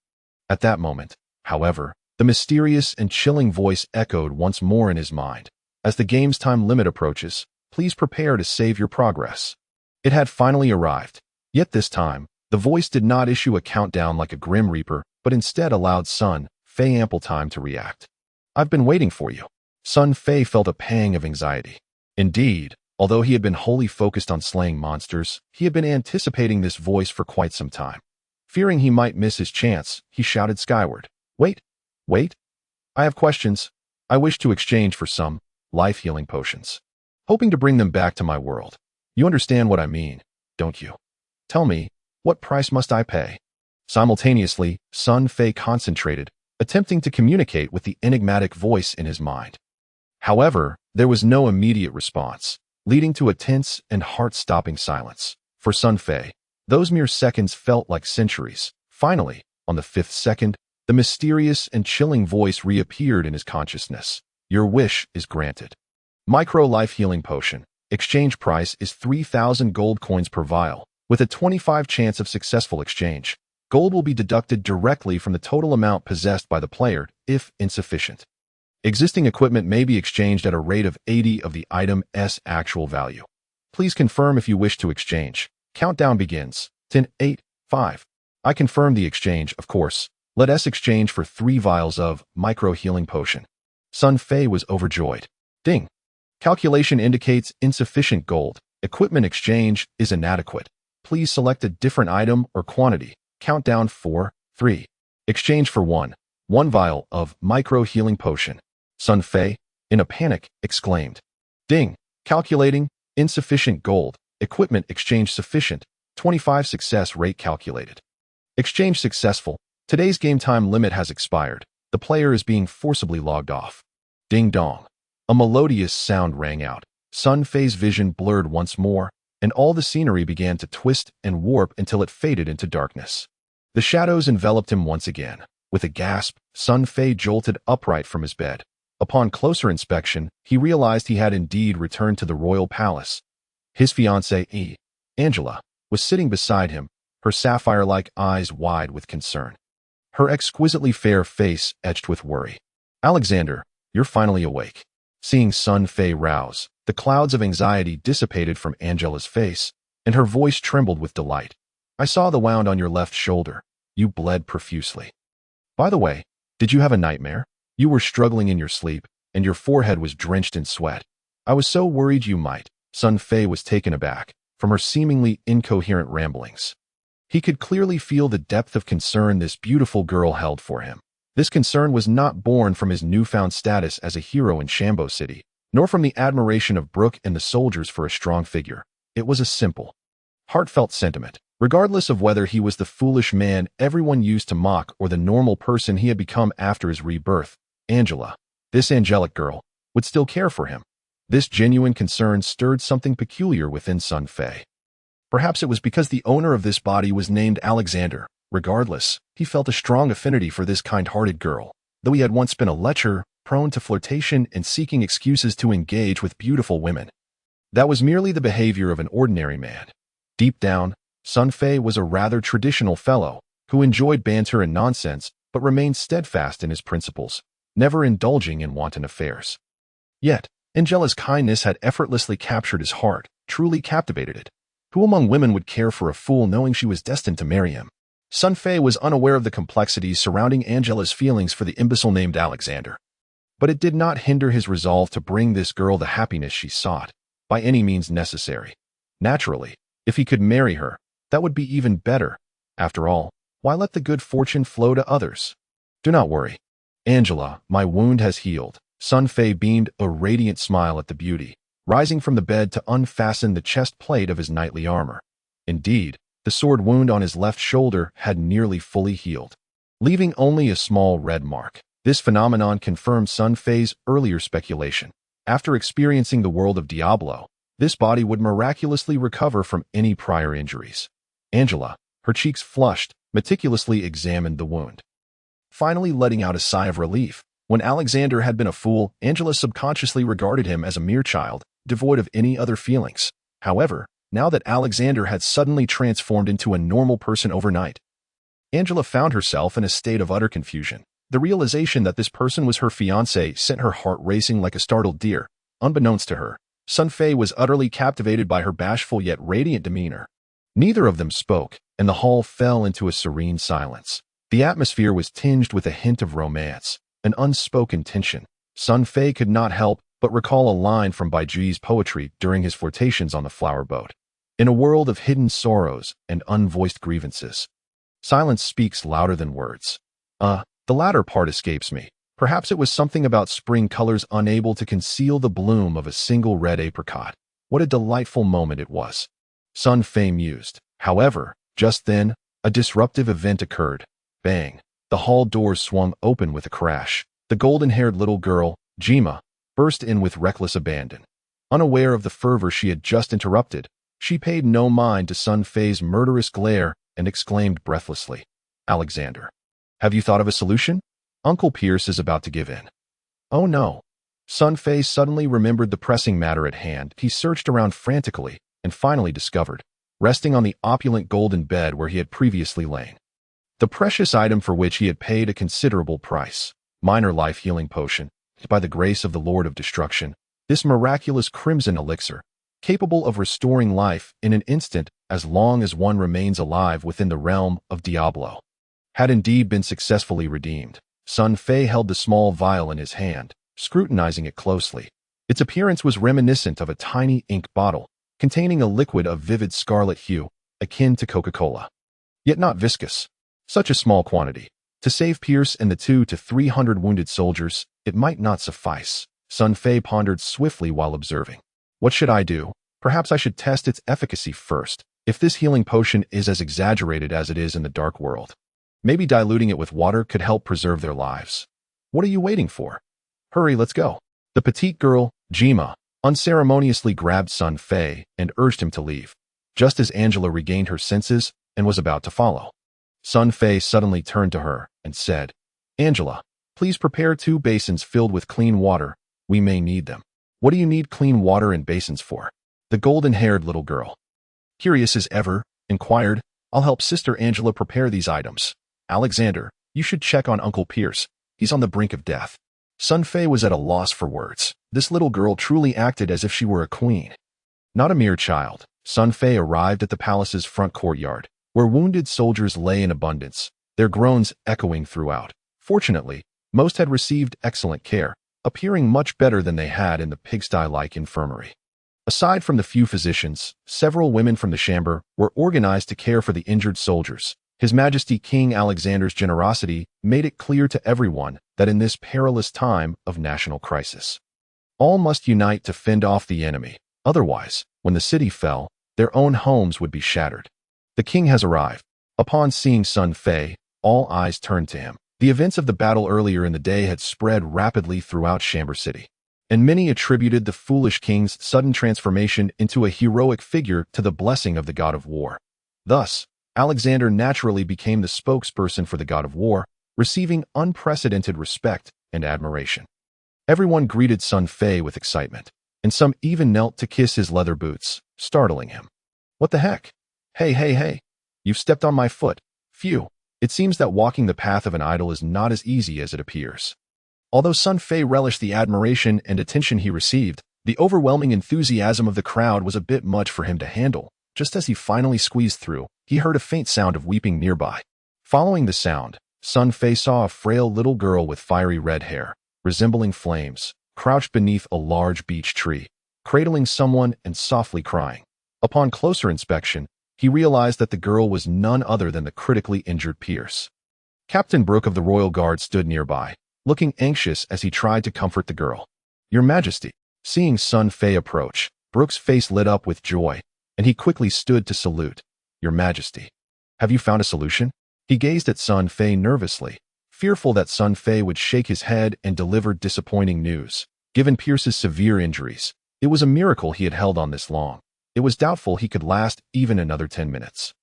At that moment, however, the mysterious and chilling voice echoed once more in his mind. As the game's time limit approaches, please prepare to save your progress. It had finally arrived. Yet this time, the voice did not issue a countdown like a Grim Reaper, but instead allowed Sun Fei ample time to react. "I've been waiting for you." Sun Fei felt a pang of anxiety. Indeed, although he had been wholly focused on slaying monsters, he had been anticipating this voice for quite some time. Fearing he might miss his chance, he shouted skyward, Wait! I have questions. I wish to exchange for some life-healing potions, hoping to bring them back to my world. You understand what I mean, don't you? Tell me, what price must I pay?" Simultaneously, Sun Fei concentrated, attempting to communicate with the enigmatic voice in his mind. However, there was no immediate response, leading to a tense and heart-stopping silence. For Sun Fei, those mere seconds felt like centuries. Finally, on the 5th second, the mysterious and chilling voice reappeared in his consciousness. "Your wish is granted. Micro Life Healing Potion. Exchange price is 3,000 gold coins per vial. With a 25% chance of successful exchange, gold will be deducted directly from the total amount possessed by the player, if insufficient. Existing equipment may be exchanged at a rate of 80 of the item's actual value. Please confirm if you wish to exchange. Countdown begins. 10, 8, 5. I confirm the exchange, of course. Let us exchange for 3 vials of Micro Healing Potion." Sun Fei was overjoyed. Ding! Calculation indicates insufficient gold. Equipment exchange is inadequate. Please select a different item or quantity. Countdown 4, 3. Exchange for 1 1 vial of micro-healing potion. Sun Fei, in a panic, exclaimed. Ding. Calculating. Insufficient gold. Equipment exchange sufficient. 25 success rate calculated. Exchange successful. Today's game time limit has expired. The player is being forcibly logged off. Ding dong. A melodious sound rang out. Sun Fei's vision blurred once more, and all the scenery began to twist and warp until it faded into darkness. The shadows enveloped him once again. With a gasp, Sun Fei jolted upright from his bed. Upon closer inspection, he realized he had indeed returned to the royal palace. His fiancée, Angela, was sitting beside him, her sapphire-like eyes wide with concern. Her exquisitely fair face etched with worry. Alexander, you're finally awake. Seeing Sun Fei rouse, the clouds of anxiety dissipated from Angela's face, and her voice trembled with delight. I saw the wound on your left shoulder. You bled profusely. By the way, did you have a nightmare? You were struggling in your sleep, and your forehead was drenched in sweat. I was so worried you might. Sun Fei was taken aback from her seemingly incoherent ramblings. He could clearly feel the depth of concern this beautiful girl held for him. This concern was not born from his newfound status as a hero in Shambo City, nor from the admiration of Brooke and the soldiers for a strong figure. It was a simple, heartfelt sentiment. Regardless of whether he was the foolish man everyone used to mock or the normal person he had become after his rebirth, Angela, this angelic girl, would still care for him. This genuine concern stirred something peculiar within Sun Fei. Perhaps it was because the owner of this body was named Alexander. Regardless, he felt a strong affinity for this kind-hearted girl, though he had once been a lecher, prone to flirtation and seeking excuses to engage with beautiful women. That was merely the behavior of an ordinary man. Deep down, Sun Fei was a rather traditional fellow, who enjoyed banter and nonsense, but remained steadfast in his principles, never indulging in wanton affairs. Yet, Angela's kindness had effortlessly captured his heart, truly captivated it. Who among women would care for a fool knowing she was destined to marry him? Sun Fei was unaware of the complexities surrounding Angela's feelings for the imbecile named Alexander. But it did not hinder his resolve to bring this girl the happiness she sought, by any means necessary. Naturally, if he could marry her, that would be even better. After all, why let the good fortune flow to others? Do not worry. Angela, my wound has healed. Sun Fei beamed a radiant smile at the beauty, rising from the bed to unfasten the chest plate of his knightly armor. Indeed, the sword wound on his left shoulder had nearly fully healed, leaving only a small red mark. This phenomenon confirmed Sun Fei's earlier speculation. After experiencing the world of Diablo, this body would miraculously recover from any prior injuries. Angela, her cheeks flushed, meticulously examined the wound, finally letting out a sigh of relief. When Alexander had been a fool, Angela subconsciously regarded him as a mere child, devoid of any other feelings. However, now that Alexander had suddenly transformed into a normal person overnight, Angela found herself in a state of utter confusion. The realization that this person was her fiancé sent her heart racing like a startled deer. Unbeknownst to her, Sun Fei was utterly captivated by her bashful yet radiant demeanor. Neither of them spoke, and the hall fell into a serene silence. The atmosphere was tinged with a hint of romance, an unspoken tension. Sun Fei could not help but recall a line from Baiju's poetry during his flirtations on the flower boat. In a world of hidden sorrows and unvoiced grievances, silence speaks louder than words. The latter part escapes me. Perhaps it was something about spring colors unable to conceal the bloom of a single red apricot. What a delightful moment it was. Sun Fei mused. However, just then, a disruptive event occurred. Bang! The hall doors swung open with a crash. The golden-haired little girl, Jima, burst in with reckless abandon. Unaware of the fervor she had just interrupted, she paid no mind to Sun Fei's murderous glare and exclaimed breathlessly, Alexander, have you thought of a solution? Uncle Pierce is about to give in. Oh no. Sun Fei suddenly remembered the pressing matter at hand. He searched around frantically and finally discovered, resting on the opulent golden bed where he had previously lain, the precious item for which he had paid a considerable price. Minor life-healing potion. By the grace of the Lord of Destruction, this miraculous crimson elixir, capable of restoring life in an instant as long as one remains alive within the realm of Diablo, had indeed been successfully redeemed. Sun Fei held the small vial in his hand, scrutinizing it closely. Its appearance was reminiscent of a tiny ink bottle, containing a liquid of vivid scarlet hue, akin to Coca-Cola, yet not viscous. Such a small quantity, To save Pierce and the 200 to 300 wounded soldiers, it might not suffice. Sun Fei pondered swiftly while observing. What should I do? Perhaps I should test its efficacy first. If this healing potion is as exaggerated as it is in the dark world, maybe diluting it with water could help preserve their lives. What are you waiting for? Hurry, let's go. The petite girl, Jima, unceremoniously grabbed Sun Fei and urged him to leave, just as Angela regained her senses and was about to follow. Sun Fei suddenly turned to her and said, Angela, please prepare 2 basins filled with clean water. We may need them. What do you need clean water and basins for? The golden-haired little girl, curious as ever, inquired. I'll help Sister Angela prepare these items. Alexander, you should check on Uncle Pierce. He's on the brink of death. Sun Fei was at a loss for words. This little girl truly acted as if she were a queen, not a mere child. Sun Fei arrived at the palace's front courtyard, where wounded soldiers lay in abundance, their groans echoing throughout. Fortunately, most had received excellent care, appearing much better than they had in the pigsty-like infirmary. Aside from the few physicians, several women from the chamber were organized to care for the injured soldiers. His Majesty King Alexander's generosity made it clear to everyone that in this perilous time of national crisis, all must unite to fend off the enemy. Otherwise, when the city fell, their own homes would be shattered. The king has arrived. Upon seeing Sun Fei, all eyes turned to him. The events of the battle earlier in the day had spread rapidly throughout Chamber City, and many attributed the foolish king's sudden transformation into a heroic figure to the blessing of the god of war. Thus, Alexander naturally became the spokesperson for the god of war, receiving unprecedented respect and admiration. Everyone greeted Sun Fei with excitement, and some even knelt to kiss his leather boots, startling him. What the heck? Hey, you've stepped on my foot. Phew. It seems that walking the path of an idol is not as easy as it appears. Although Sun Fei relished the admiration and attention he received, the overwhelming enthusiasm of the crowd was a bit much for him to handle. Just as he finally squeezed through, he heard a faint sound of weeping nearby. Following the sound, Sun Fei saw a frail little girl with fiery red hair, resembling flames, crouched beneath a large beech tree, cradling someone and softly crying. Upon closer inspection, he realized that the girl was none other than the critically injured Pierce. Captain Brooke of the Royal Guard stood nearby, looking anxious as he tried to comfort the girl. Your Majesty. Seeing Sun Fei approach, Brooke's face lit up with joy, and he quickly stood to salute. Your Majesty. Have you found a solution? He gazed at Sun Fei nervously, fearful that Sun Fei would shake his head and deliver disappointing news. Given Pierce's severe injuries, it was a miracle he had held on this long. It was doubtful he could last even another 10 minutes.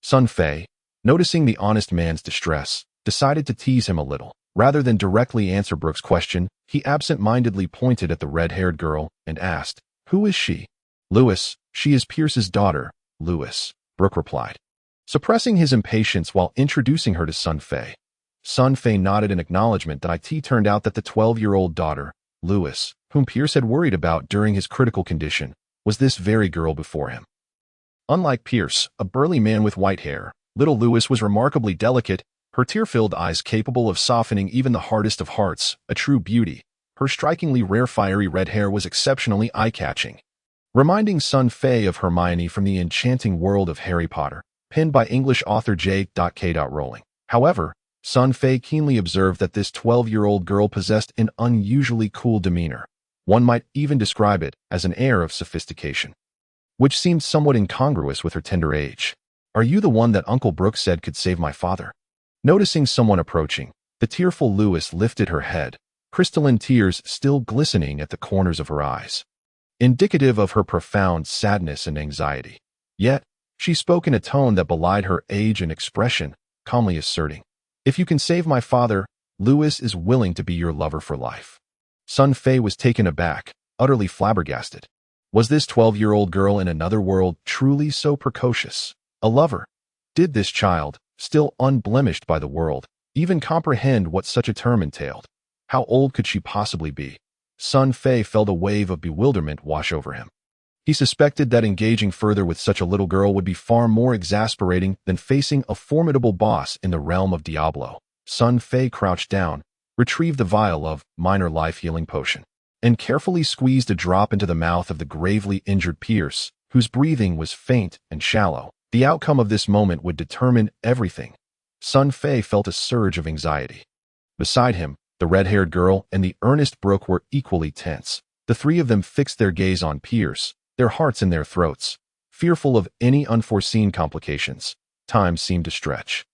Sun Fei, noticing the honest man's distress, decided to tease him a little. Rather than directly answer Brooke's question, he absent-mindedly pointed at the red-haired girl and asked, Who is she? Lewis, she is Pierce's daughter, Lewis, Brooke replied, suppressing his impatience while introducing her to Sun Fei. Sun Fei nodded in acknowledgement that it turned out that the 12-year-old daughter, Lewis, whom Pierce had worried about during his critical condition, was this very girl before him. Unlike Pierce, a burly man with white hair, little Lewis was remarkably delicate, her tear-filled eyes capable of softening even the hardest of hearts, a true beauty. Her strikingly rare fiery red hair was exceptionally eye-catching, reminding Sun Fei of Hermione from the enchanting world of Harry Potter, penned by English author J.K. Rowling. However, Sun Fei keenly observed that this 12-year-old girl possessed an unusually cool demeanor. One might even describe it as an air of sophistication, which seemed somewhat incongruous with her tender age. Are you the one that Uncle Brooke said could save my father? Noticing someone approaching, the tearful Lewis lifted her head, crystalline tears still glistening at the corners of her eyes, indicative of her profound sadness and anxiety. Yet, she spoke in a tone that belied her age and expression, calmly asserting, If you can save my father, Lewis is willing to be your lover for life. Sun Fei was taken aback, utterly flabbergasted. Was this 12-year-old girl in another world truly so precocious? A lover? Did this child, still unblemished by the world, even comprehend what such a term entailed? How old could she possibly be? Sun Fei felt a wave of bewilderment wash over him. He suspected that engaging further with such a little girl would be far more exasperating than facing a formidable boss in the realm of Diablo. Sun Fei crouched down, retrieved the vial of minor life-healing potion, and carefully squeezed a drop into the mouth of the gravely injured Pierce, whose breathing was faint and shallow. The outcome of this moment would determine everything. Sun Fei felt a surge of anxiety. Beside him, the red-haired girl and the earnest Brooke were equally tense. The three of them fixed their gaze on Pierce, their hearts in their throats, fearful of any unforeseen complications. Time seemed to stretch.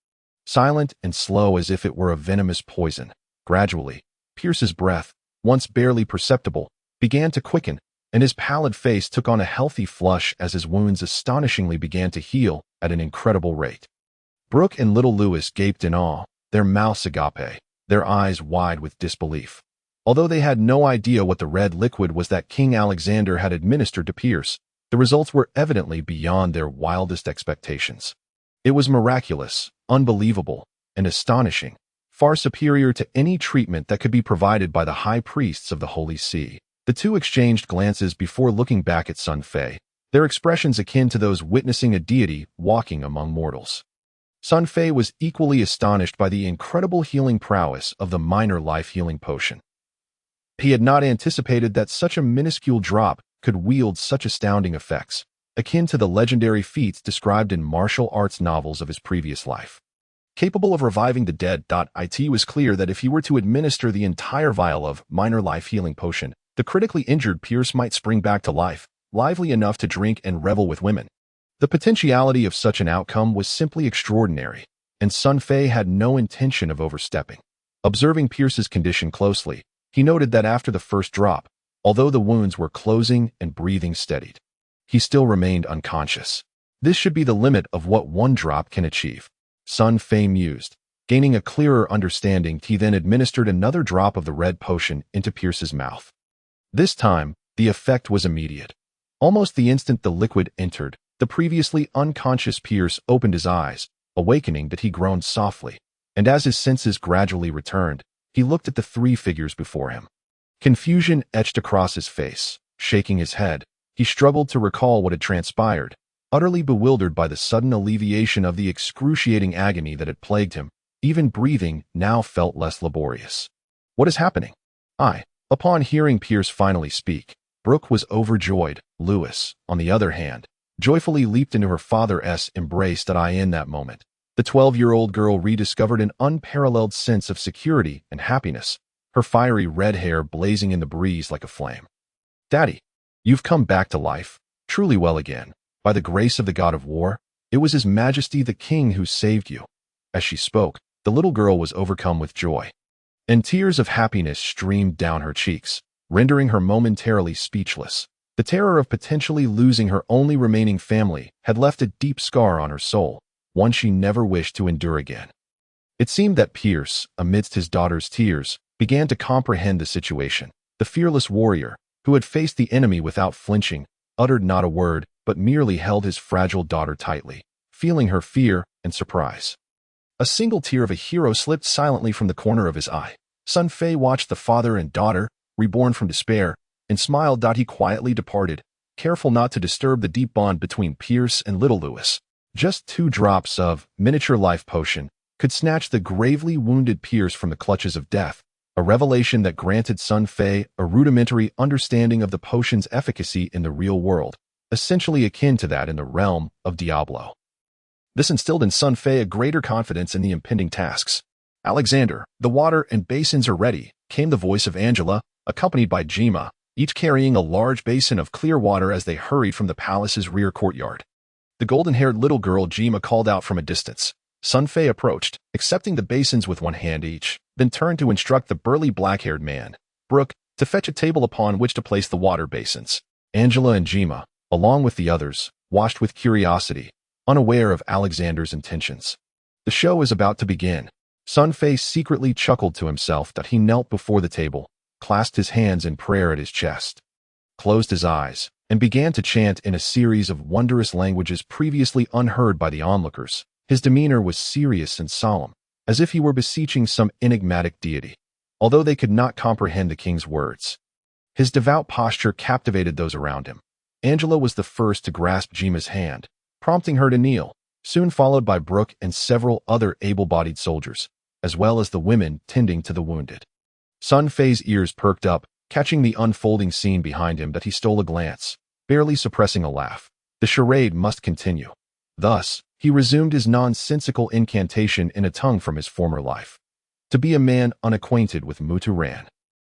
Silent and slow as if it were a venomous poison. Gradually, Pierce's breath, once barely perceptible, began to quicken, and his pallid face took on a healthy flush as his wounds astonishingly began to heal at an incredible rate. Brooke and little Louis gaped in awe, their mouths agape, their eyes wide with disbelief. Although they had no idea what the red liquid was that King Alexander had administered to Pierce, the results were evidently beyond their wildest expectations. It was miraculous, unbelievable, and astonishing, far superior to any treatment that could be provided by the high priests of the Holy See. The two exchanged glances before looking back at Sun Fei, their expressions akin to those witnessing a deity walking among mortals. Sun Fei was equally astonished by the incredible healing prowess of the minor life-healing potion. He had not anticipated that such a minuscule drop could wield such astounding effects, akin to the legendary feats described in martial arts novels of his previous life. Capable of reviving the dead, it was clear that if he were to administer the entire vial of minor life-healing potion, the critically injured Pierce might spring back to life, lively enough to drink and revel with women. The potentiality of such an outcome was simply extraordinary, and Sun Fei had no intention of overstepping. Observing Pierce's condition closely, he noted that after the first drop, although the wounds were closing and breathing steadied, he still remained unconscious. This should be the limit of what one drop can achieve. Sun Fei mused. Gaining a clearer understanding, he then administered another drop of the red potion into Pierce's mouth. This time, the effect was immediate. Almost the instant the liquid entered, the previously unconscious Pierce opened his eyes, awakening that he groaned softly, and as his senses gradually returned, he looked at the three figures before him. Confusion etched across his face. Shaking his head, he struggled to recall what had transpired, utterly bewildered by the sudden alleviation of the excruciating agony that had plagued him. Even breathing now felt less laborious. What is happening? Upon hearing Pierce finally speak, Brooke was overjoyed. Louis, on the other hand, joyfully leaped into her father's embrace in that moment. The 12-year-old girl rediscovered an unparalleled sense of security and happiness, her fiery red hair blazing in the breeze like a flame. "Daddy, you've come back to life, truly well again. By the grace of the god of war, it was His Majesty the King who saved you." As she spoke, the little girl was overcome with joy, and tears of happiness streamed down her cheeks, rendering her momentarily speechless. The terror of potentially losing her only remaining family had left a deep scar on her soul, one she never wished to endure again. It seemed that Pierce, amidst his daughter's tears, began to comprehend the situation. The fearless warrior, who had faced the enemy without flinching, uttered not a word, but merely held his fragile daughter tightly, feeling her fear and surprise. A single tear of a hero slipped silently from the corner of his eye. Sun Fei watched the father and daughter, reborn from despair, and smiled. He quietly departed, careful not to disturb the deep bond between Pierce and little Louis. Just 2 drops of miniature life potion could snatch the gravely wounded Pierce from the clutches of death, a revelation that granted Sun Fei a rudimentary understanding of the potion's efficacy in the real world, essentially akin to that in the realm of Diablo. This instilled in Sun Fei a greater confidence in the impending tasks. "Alexander, the water and basins are ready," came the voice of Angela, accompanied by Jima, each carrying a large basin of clear water as they hurried from the palace's rear courtyard. The golden-haired little girl Jima called out from a distance. Sun Fei approached, accepting the basins with one hand each, then turned to instruct the burly black-haired man, Brooke, to fetch a table upon which to place the water basins. Angela and Jima, along with the others, watched with curiosity, unaware of Alexander's intentions. The show is about to begin. Sun Fei secretly chuckled to himself that he knelt before the table, clasped his hands in prayer at his chest, closed his eyes, and began to chant in a series of wondrous languages previously unheard by the onlookers. His demeanor was serious and solemn, as if he were beseeching some enigmatic deity, although they could not comprehend the king's words. His devout posture captivated those around him. Angela was the first to grasp Jima's hand, prompting her to kneel, soon followed by Brooke and several other able-bodied soldiers, as well as the women tending to the wounded. Sun Fei's ears perked up, catching the unfolding scene behind him, that he stole a glance, barely suppressing a laugh. The charade must continue. Thus, he resumed his nonsensical incantation in a tongue from his former life. To be a man unacquainted with Muturan,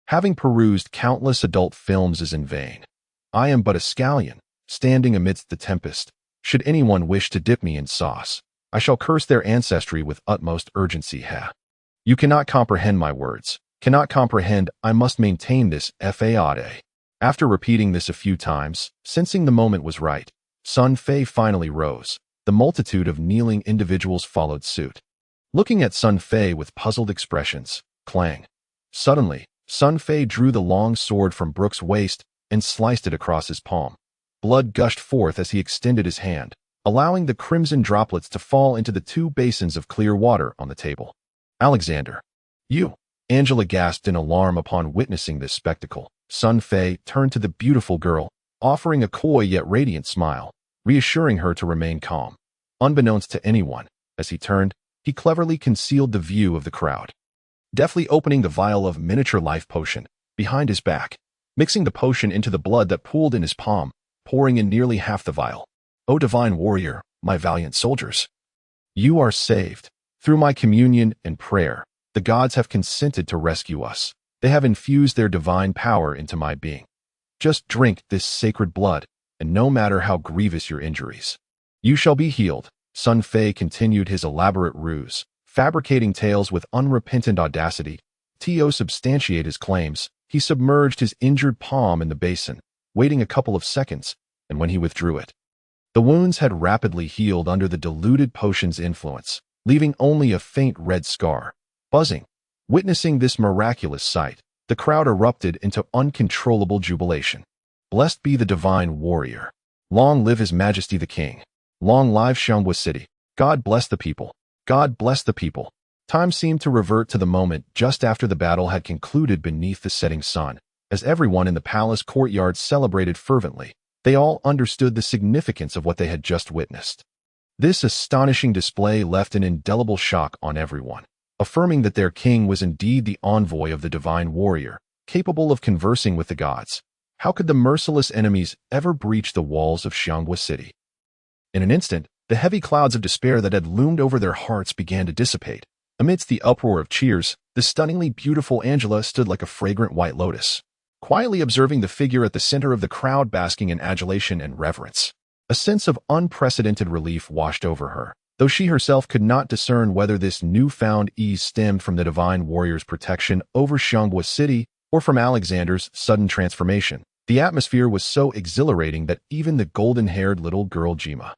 having perused countless adult films, is in vain. I am but a scallion, standing amidst the tempest. Should anyone wish to dip me in sauce, I shall curse their ancestry with utmost urgency. You cannot comprehend my words. Cannot comprehend. I must maintain this faade. After repeating this a few times, sensing the moment was right, Sun Fei finally rose. The multitude of kneeling individuals followed suit. Looking at Sun Fei with puzzled expressions, clang. Suddenly, Sun Fei drew the long sword from Brooke's waist and sliced it across his palm. Blood gushed forth as he extended his hand, allowing the crimson droplets to fall into the 2 basins of clear water on the table. Alexander. You! Angela gasped in alarm upon witnessing this spectacle. Sun Fei turned to the beautiful girl, offering a coy yet radiant smile, reassuring her to remain calm. Unbeknownst to anyone, as he turned, he cleverly concealed the view of the crowd. Deftly opening the vial of miniature life potion behind his back, mixing the potion into the blood that pooled in his palm, pouring in nearly half the vial. O divine warrior, my valiant soldiers! You are saved. Through my communion and prayer, the gods have consented to rescue us. They have infused their divine power into my being. Just drink this sacred blood, and no matter how grievous your injuries, you shall be healed. Sun Fei continued his elaborate ruse, fabricating tales with unrepentant audacity. To substantiate his claims, he submerged his injured palm in the basin, waiting a couple of seconds, and when he withdrew it, the wounds had rapidly healed under the diluted potion's influence, leaving only a faint red scar. Buzzing. Witnessing this miraculous sight, the crowd erupted into uncontrollable jubilation. Blessed be the divine warrior. Long live His Majesty the King. Long live Xiongwa City. God bless the people. God bless the people. Time seemed to revert to the moment just after the battle had concluded beneath the setting sun. As everyone in the palace courtyard celebrated fervently, they all understood the significance of what they had just witnessed. This astonishing display left an indelible shock on everyone, affirming that their king was indeed the envoy of the divine warrior, capable of conversing with the gods. How could the merciless enemies ever breach the walls of Xiongwa City? In an instant, the heavy clouds of despair that had loomed over their hearts began to dissipate. Amidst the uproar of cheers, the stunningly beautiful Angela stood like a fragrant white lotus, quietly observing the figure at the center of the crowd, basking in adulation and reverence. A sense of unprecedented relief washed over her, though she herself could not discern whether this newfound ease stemmed from the divine warrior's protection over Xiongwa City or from Alexander's sudden transformation. The atmosphere was so exhilarating that even the golden-haired little girl Jima,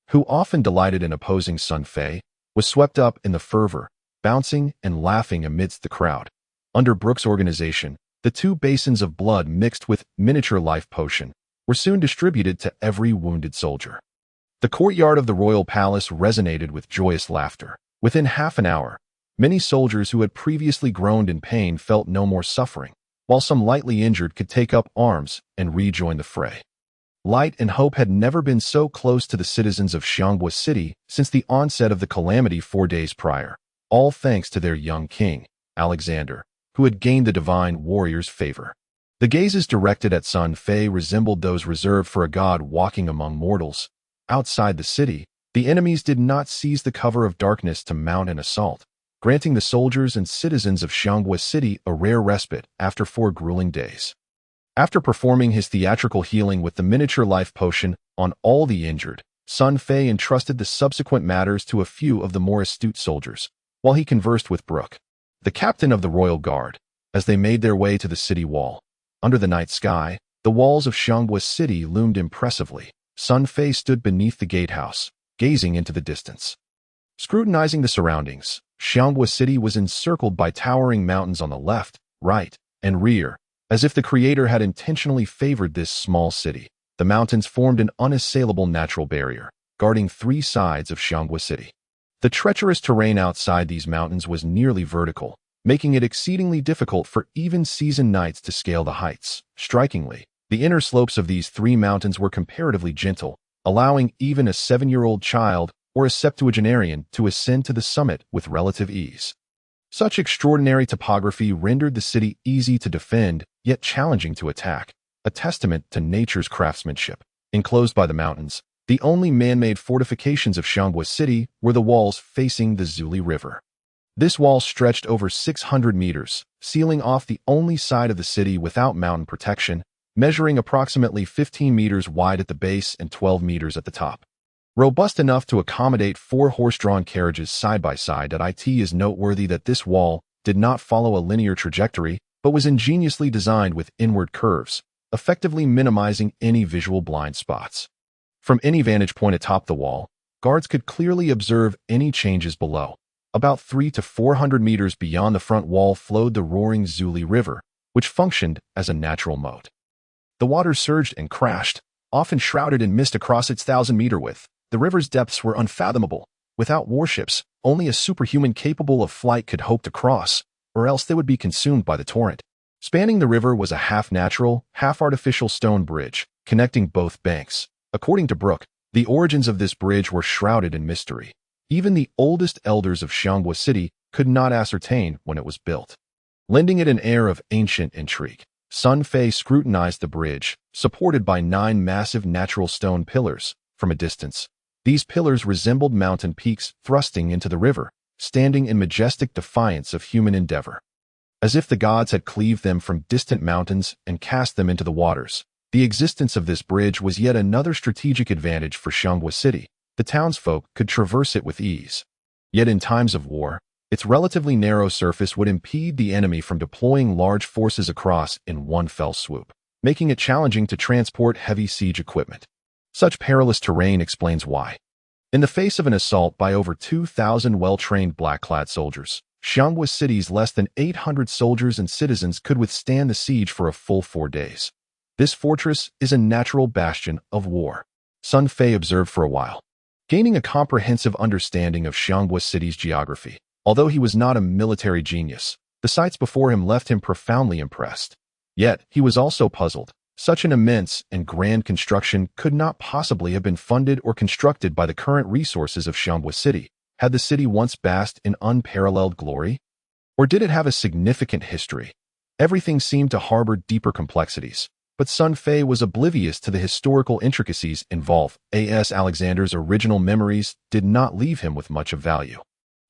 who often delighted in opposing Sun Fei, was swept up in the fervor, bouncing and laughing amidst the crowd. Under Brooke's organization, the 2 basins of blood mixed with miniature life potion were soon distributed to every wounded soldier. The courtyard of the royal palace resonated with joyous laughter. Within half an hour, many soldiers who had previously groaned in pain felt no more suffering, while some lightly injured could take up arms and rejoin the fray. Light and hope had never been so close to the citizens of Xiongwa City since the onset of the calamity 4 days prior, all thanks to their young king, Alexander, who had gained the divine warrior's favor. The gazes directed at Sun Fei resembled those reserved for a god walking among mortals. Outside the city, the enemies did not seize the cover of darkness to mount an assault, granting the soldiers and citizens of Xiongwa City a rare respite after 4 grueling days. After performing his theatrical healing with the miniature life potion on all the injured, Sun Fei entrusted the subsequent matters to a few of the more astute soldiers, while he conversed with Brooke, the captain of the royal guard, as they made their way to the city wall. Under the night sky, the walls of Xiongwa City loomed impressively. Sun Fei stood beneath the gatehouse, gazing into the distance. Scrutinizing the surroundings, Xiongwa City was encircled by towering mountains on the left, right, and rear. As if the creator had intentionally favored this small city, the mountains formed an unassailable natural barrier, guarding 3 sides of Xiongwa City. The treacherous terrain outside these mountains was nearly vertical, making it exceedingly difficult for even seasoned knights to scale the heights. Strikingly, the inner slopes of these 3 mountains were comparatively gentle, allowing even a 7-year-old child or a septuagenarian to ascend to the summit with relative ease. Such extraordinary topography rendered the city easy to defend, yet challenging to attack, a testament to nature's craftsmanship. Enclosed by the mountains, The only man-made fortifications of Xianghua City were the walls facing the Zuli River. This wall stretched over 600 meters, sealing off the only side of the city without mountain protection, measuring approximately 15 meters wide at the base and 12 meters at the top. Robust enough to accommodate 4 horse-drawn carriages side by side, it is noteworthy that this wall did not follow a linear trajectory, but was ingeniously designed with inward curves, effectively minimizing any visual blind spots. From any vantage point atop the wall, guards could clearly observe any changes below. About 300 to 400 meters beyond the front wall flowed the roaring Zuli River, which functioned as a natural moat. The water surged and crashed, often shrouded in mist across its 1,000-meter width. The river's depths were unfathomable. Without warships, only a superhuman capable of flight could hope to cross, or else they would be consumed by the torrent. Spanning the river was a half-natural, half-artificial stone bridge, connecting both banks. According to Brooke, the origins of this bridge were shrouded in mystery. Even the oldest elders of Xianghua City could not ascertain when it was built. Lending it an air of ancient intrigue, Sun Fei scrutinized the bridge, supported by 9 massive natural stone pillars, from a distance. These pillars resembled mountain peaks thrusting into the river, standing in majestic defiance of human endeavor. As if the gods had cleaved them from distant mountains and cast them into the waters, the existence of this bridge was yet another strategic advantage for Xianghua City. The townsfolk could traverse it with ease. Yet in times of war, its relatively narrow surface would impede the enemy from deploying large forces across in one fell swoop, making it challenging to transport heavy siege equipment. Such perilous terrain explains why. In the face of an assault by over 2,000 well-trained black-clad soldiers, Xianghua City's less than 800 soldiers and citizens could withstand the siege for a full 4 days. This fortress is a natural bastion of war. Sun Fei observed for a while, gaining a comprehensive understanding of Xianghua City's geography. Although he was not a military genius, the sights before him left him profoundly impressed. Yet, he was also puzzled. Such an immense and grand construction could not possibly have been funded or constructed by the current resources of Xianghua City. Had the city once basked in unparalleled glory? Or did it have a significant history? Everything seemed to harbor deeper complexities, but Sun Fei was oblivious to the historical intricacies involved. A.S. Alexander's original memories did not leave him with much of value.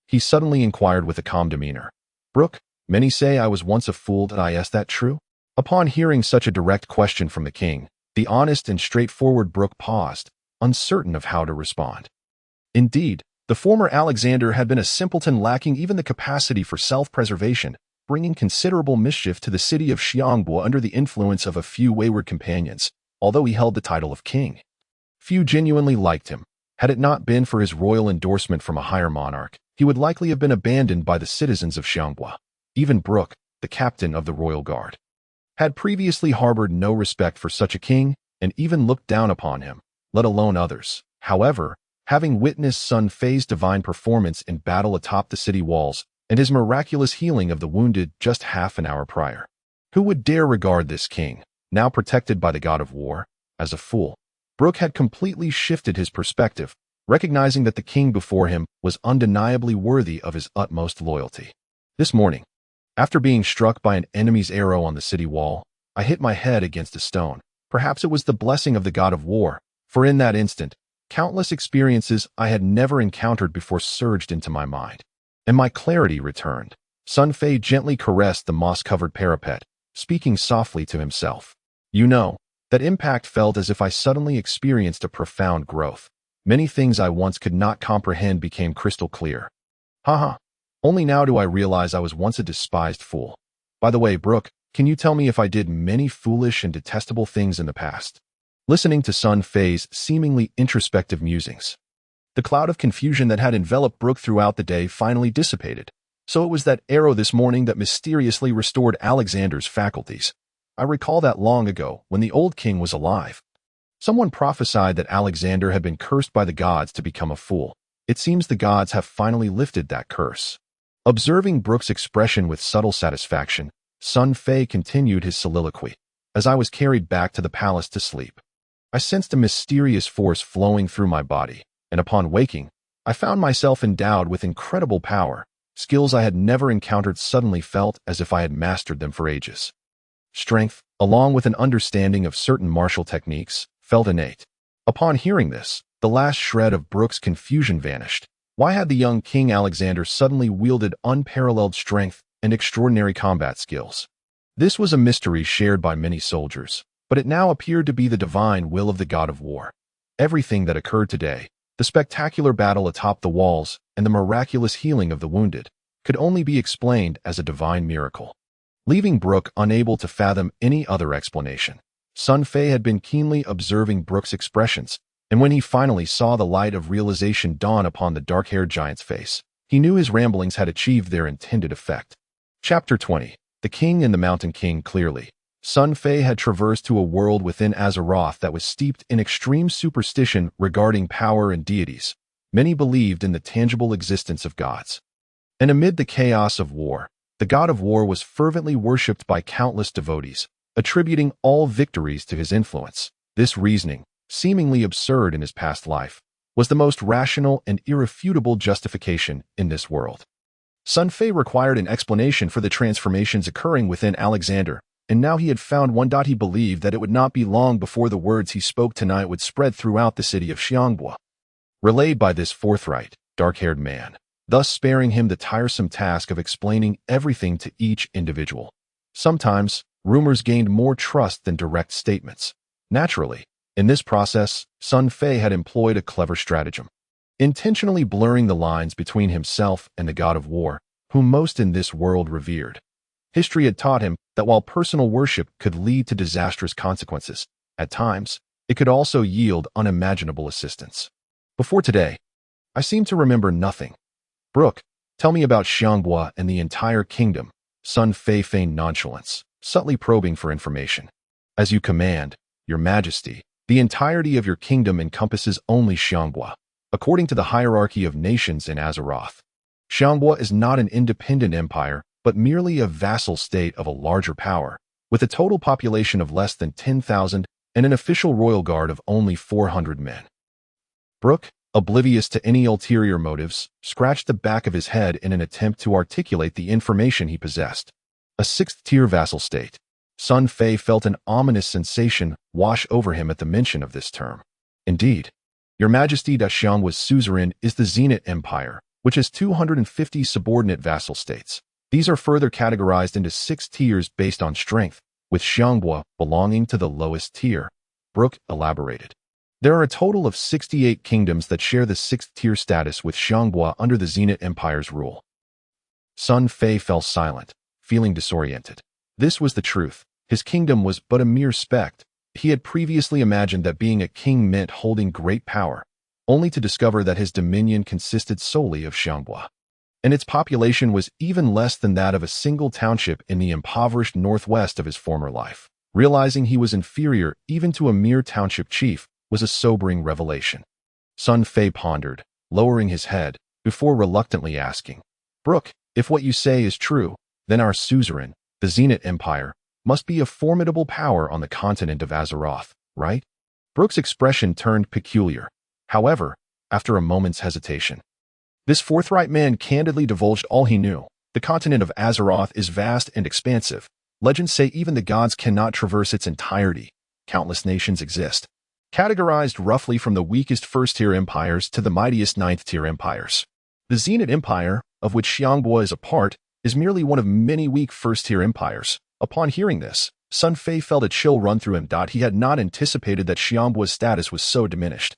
He suddenly inquired with a calm demeanor, "Brooke, many say I was once a fool. Is that true?" Upon hearing such a direct question from the king, the honest and straightforward Brooke paused, uncertain of how to respond. Indeed, the former Alexander had been a simpleton lacking even the capacity for self-preservation, bringing considerable mischief to the city of Xianghua under the influence of a few wayward companions, although he held the title of king. Few genuinely liked him. Had it not been for his royal endorsement from a higher monarch, he would likely have been abandoned by the citizens of Xianghua. Even Brooke, the captain of the royal guard, had previously harbored no respect for such a king and even looked down upon him, let alone others. However, having witnessed Sun Fei's divine performance in battle atop the city walls and his miraculous healing of the wounded just half an hour prior, who would dare regard this king, now protected by the god of war, as a fool? Brooke had completely shifted his perspective, recognizing that the king before him was undeniably worthy of his utmost loyalty. This morning, after being struck by an enemy's arrow on the city wall, I hit my head against a stone. Perhaps it was the blessing of the god of war, for in that instant, countless experiences I had never encountered before surged into my mind, and my clarity returned. Sun Fei gently caressed the moss-covered parapet, speaking softly to himself. You know, that impact felt as if I suddenly experienced a profound growth. Many things I once could not comprehend became crystal clear. Haha. Only now do I realize I was once a despised fool. By the way, Brooke, can you tell me if I did many foolish and detestable things in the past? Listening to Sun Fei's seemingly introspective musings, the cloud of confusion that had enveloped Brooke throughout the day finally dissipated. So it was that arrow this morning that mysteriously restored Alexander's faculties. I recall that long ago, when the old king was alive, someone prophesied that Alexander had been cursed by the gods to become a fool. It seems the gods have finally lifted that curse. Observing Brooke's expression with subtle satisfaction, Sun Fei continued his soliloquy. As I was carried back to the palace to sleep, I sensed a mysterious force flowing through my body, and upon waking, I found myself endowed with incredible power. Skills I had never encountered suddenly felt as if I had mastered them for ages. Strength, along with an understanding of certain martial techniques, felt innate. Upon hearing this, The last shred of Brooke's confusion vanished. Why had the young King Alexander suddenly wielded unparalleled strength and extraordinary combat skills? This was a mystery shared by many soldiers, but it now appeared to be the divine will of the god of war. Everything that occurred today, the spectacular battle atop the walls and the miraculous healing of the wounded, could only be explained as a divine miracle. Leaving Brooke unable to fathom any other explanation, Sun Fei had been keenly observing Brooke's expressions, and when he finally saw the light of realization dawn upon the dark-haired giant's face, he knew his ramblings had achieved their intended effect. Chapter 20. The King and the Mountain King. Clearly, Sun Fei had traversed to a world within Azeroth that was steeped in extreme superstition regarding power and deities. Many believed in the tangible existence of gods. And amid the chaos of war, the god of war was fervently worshipped by countless devotees, attributing all victories to his influence. This reasoning, seemingly absurd in his past life, was the most rational and irrefutable justification in this world. Sun Fei required an explanation for the transformations occurring within Alexander, and now he had found one. He believed that it would not be long before the words he spoke tonight would spread throughout the city of Xiangbua, relayed by this forthright, dark-haired man, thus sparing him the tiresome task of explaining everything to each individual. Sometimes, rumors gained more trust than direct statements. Naturally, in this process, Sun Fei had employed a clever stratagem, intentionally blurring the lines between himself and the god of war, whom most in this world revered. History had taught him that while personal worship could lead to disastrous consequences, at times, it could also yield unimaginable assistance. Before today, I seem to remember nothing. Brooke, tell me about Xiangbua and the entire kingdom. Sun Fei feigned nonchalance, subtly probing for information. As you command, Your Majesty, the entirety of your kingdom encompasses only Xiangbua, according to the hierarchy of nations in Azeroth. Xiangbua is not an independent empire, but merely a vassal state of a larger power, with a total population of less than 10,000 and an official royal guard of only 400 men. Brooke, oblivious to any ulterior motives, scratched the back of his head in an attempt to articulate the information he possessed. A sixth-tier vassal state. Sun Fei felt an ominous sensation wash over him at the mention of this term. Indeed, Your Majesty, Xianghua's suzerain is the Zenith Empire, which has 250 subordinate vassal states. These are further categorized into 6 tiers based on strength, with Xiangbua belonging to the lowest tier. Brooke elaborated. There are a total of 68 kingdoms that share the 6th tier status with Xiangbua under the Zenith Empire's rule. Sun Fei fell silent, feeling disoriented. This was the truth. His kingdom was but a mere speck. He had previously imagined that being a king meant holding great power, only to discover that his dominion consisted solely of Xiangbua, and its population was even less than that of a single township in the impoverished northwest of his former life. Realizing he was inferior even to a mere township chief was a sobering revelation. Sun Fei pondered, lowering his head, before reluctantly asking, Brooke, if what you say is true, then our suzerain, the Zenith Empire, must be a formidable power on the continent of Azeroth, right? Brooke's expression turned peculiar. However, after a moment's hesitation, this forthright man candidly divulged all he knew. The continent of Azeroth is vast and expansive. Legends say even the gods cannot traverse its entirety. Countless nations exist, categorized roughly from the weakest first-tier empires to the mightiest ninth-tier empires. The Zenith Empire, of which Xiangbua is a part, is merely one of many weak first-tier empires. Upon hearing this, Sun Fei felt a chill run through him. He had not anticipated that Xiangbua's status was so diminished,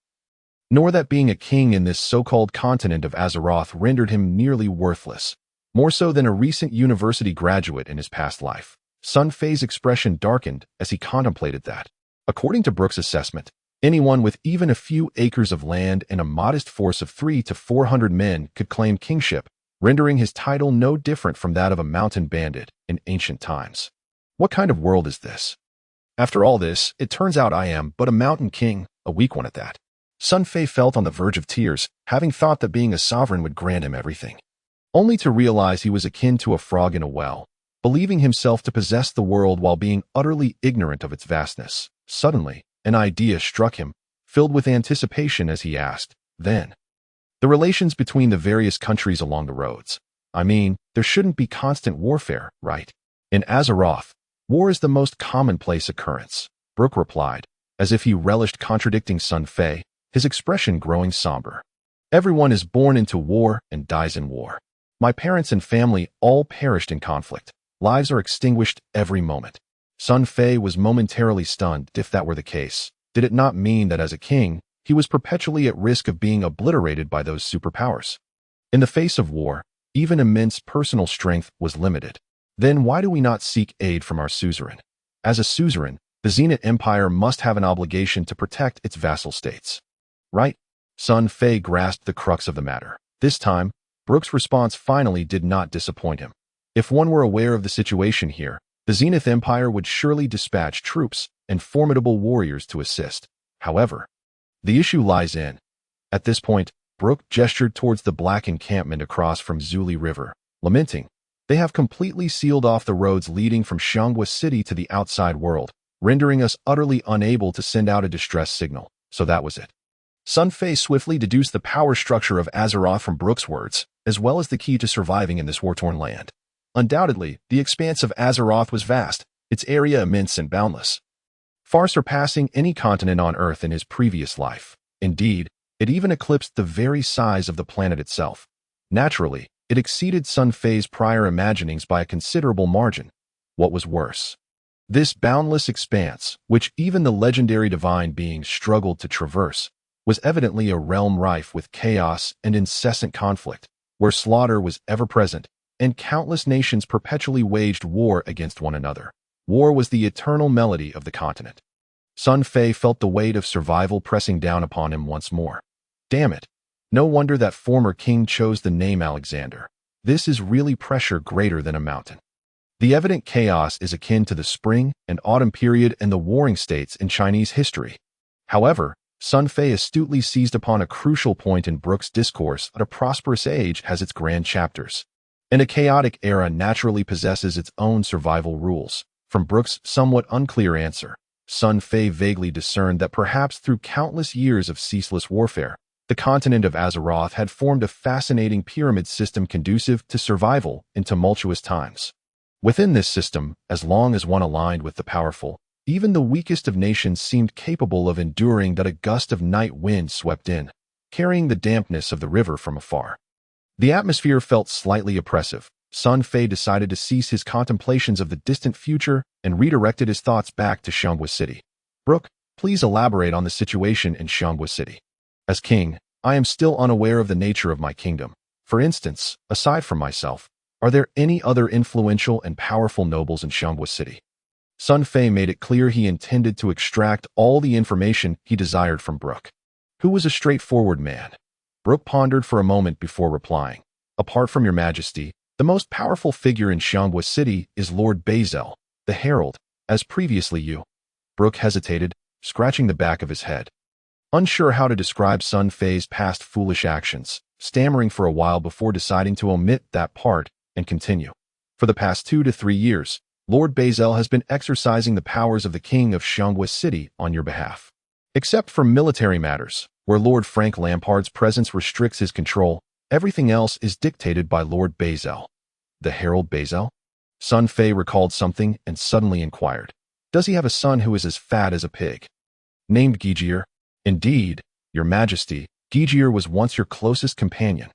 nor that being a king in this so-called continent of Azeroth rendered him nearly worthless, more so than a recent university graduate in his past life. Sun Fei's expression darkened as he contemplated that. According to Brooke's assessment, anyone with even a few acres of land and a modest force of 300 to 400 men could claim kingship, rendering his title no different from that of a mountain bandit in ancient times. What kind of world is this? After all this, it turns out I am but a mountain king, a weak one at that. Sun Fei felt on the verge of tears, having thought that being a sovereign would grant him everything, only to realize he was akin to a frog in a well, believing himself to possess the world while being utterly ignorant of its vastness. Suddenly, an idea struck him, filled with anticipation as he asked, then, the relations between the various countries along the roads. I mean, there shouldn't be constant warfare, right? In Azeroth, war is the most commonplace occurrence, Brooke replied, as if he relished contradicting Sun Fei. his expression growing somber. Everyone is born into war and dies in war. My parents and family all perished in conflict. Lives are extinguished every moment. Sun Fei was momentarily stunned. If that were the case, did it not mean that as a king, he was perpetually at risk of being obliterated by those superpowers? In the face of war, even immense personal strength was limited. Then why do we not seek aid from our suzerain? As a suzerain, the Zenith Empire must have an obligation to protect its vassal states. Right? Sun Fei grasped the crux of the matter. This time, Brooke's response finally did not disappoint him. If one were aware of the situation here, the Zenith Empire would surely dispatch troops and formidable warriors to assist. However, the issue lies in. At this point, Brooke gestured towards the black encampment across from Zuli River, lamenting, "They have completely sealed off the roads leading from Xianghua City to the outside world, rendering us utterly unable to send out a distress signal." So that was it. Sun Fei swiftly deduced the power structure of Azeroth from Brooke's words, as well as the key to surviving in this war-torn land. Undoubtedly, the expanse of Azeroth was vast, its area immense and boundless, far surpassing any continent on Earth in his previous life. Indeed, it even eclipsed the very size of the planet itself. Naturally, it exceeded Sun Fei's prior imaginings by a considerable margin. What was worse? This boundless expanse, which even the legendary divine beings struggled to traverse, was evidently a realm rife with chaos and incessant conflict, where slaughter was ever present, and countless nations perpetually waged war against one another. War was the eternal melody of the continent. Sun Fei felt the weight of survival pressing down upon him once more. Damn it. No wonder that former king chose the name Alexander. This is really pressure greater than a mountain. The evident chaos is akin to the spring and autumn period and the warring states in Chinese history. However, Sun Fei astutely seized upon a crucial point in Brooke's discourse that a prosperous age has its grand chapters, and a chaotic era naturally possesses its own survival rules. From Brooke's somewhat unclear answer, Sun Fei vaguely discerned that perhaps through countless years of ceaseless warfare, the continent of Azeroth had formed a fascinating pyramid system conducive to survival in tumultuous times. Within this system, as long as one aligned with the powerful, even the weakest of nations seemed capable of enduring that a gust of night wind swept in, carrying the dampness of the river from afar. The atmosphere felt slightly oppressive. Sun Fei decided to cease his contemplations of the distant future and redirected his thoughts back to Xianghua City. Brooke, please elaborate on the situation in Xianghua City. As king, I am still unaware of the nature of my kingdom. For instance, aside from myself, are there any other influential and powerful nobles in Xianghua City? Sun Fei made it clear he intended to extract all the information he desired from Brooke, who was a straightforward man. Brooke pondered for a moment before replying. Apart from your majesty, the most powerful figure in Xianghua City is Lord Bazel, the Herald, as previously you. Brooke hesitated, scratching the back of his head, unsure how to describe Sun Fei's past foolish actions, stammering for a while before deciding to omit that part and continue. For the past 2 to 3 years, Lord Bazel has been exercising the powers of the king of Xianghua City on your behalf. Except for military matters, where Lord Frank Lampard's presence restricts his control, everything else is dictated by Lord Bazel. The Herald Bazel? Sun Fei recalled something and suddenly inquired. Does he have a son who is as fat as a pig? Named Gegir? Indeed, your majesty, Gegir was once your closest companion.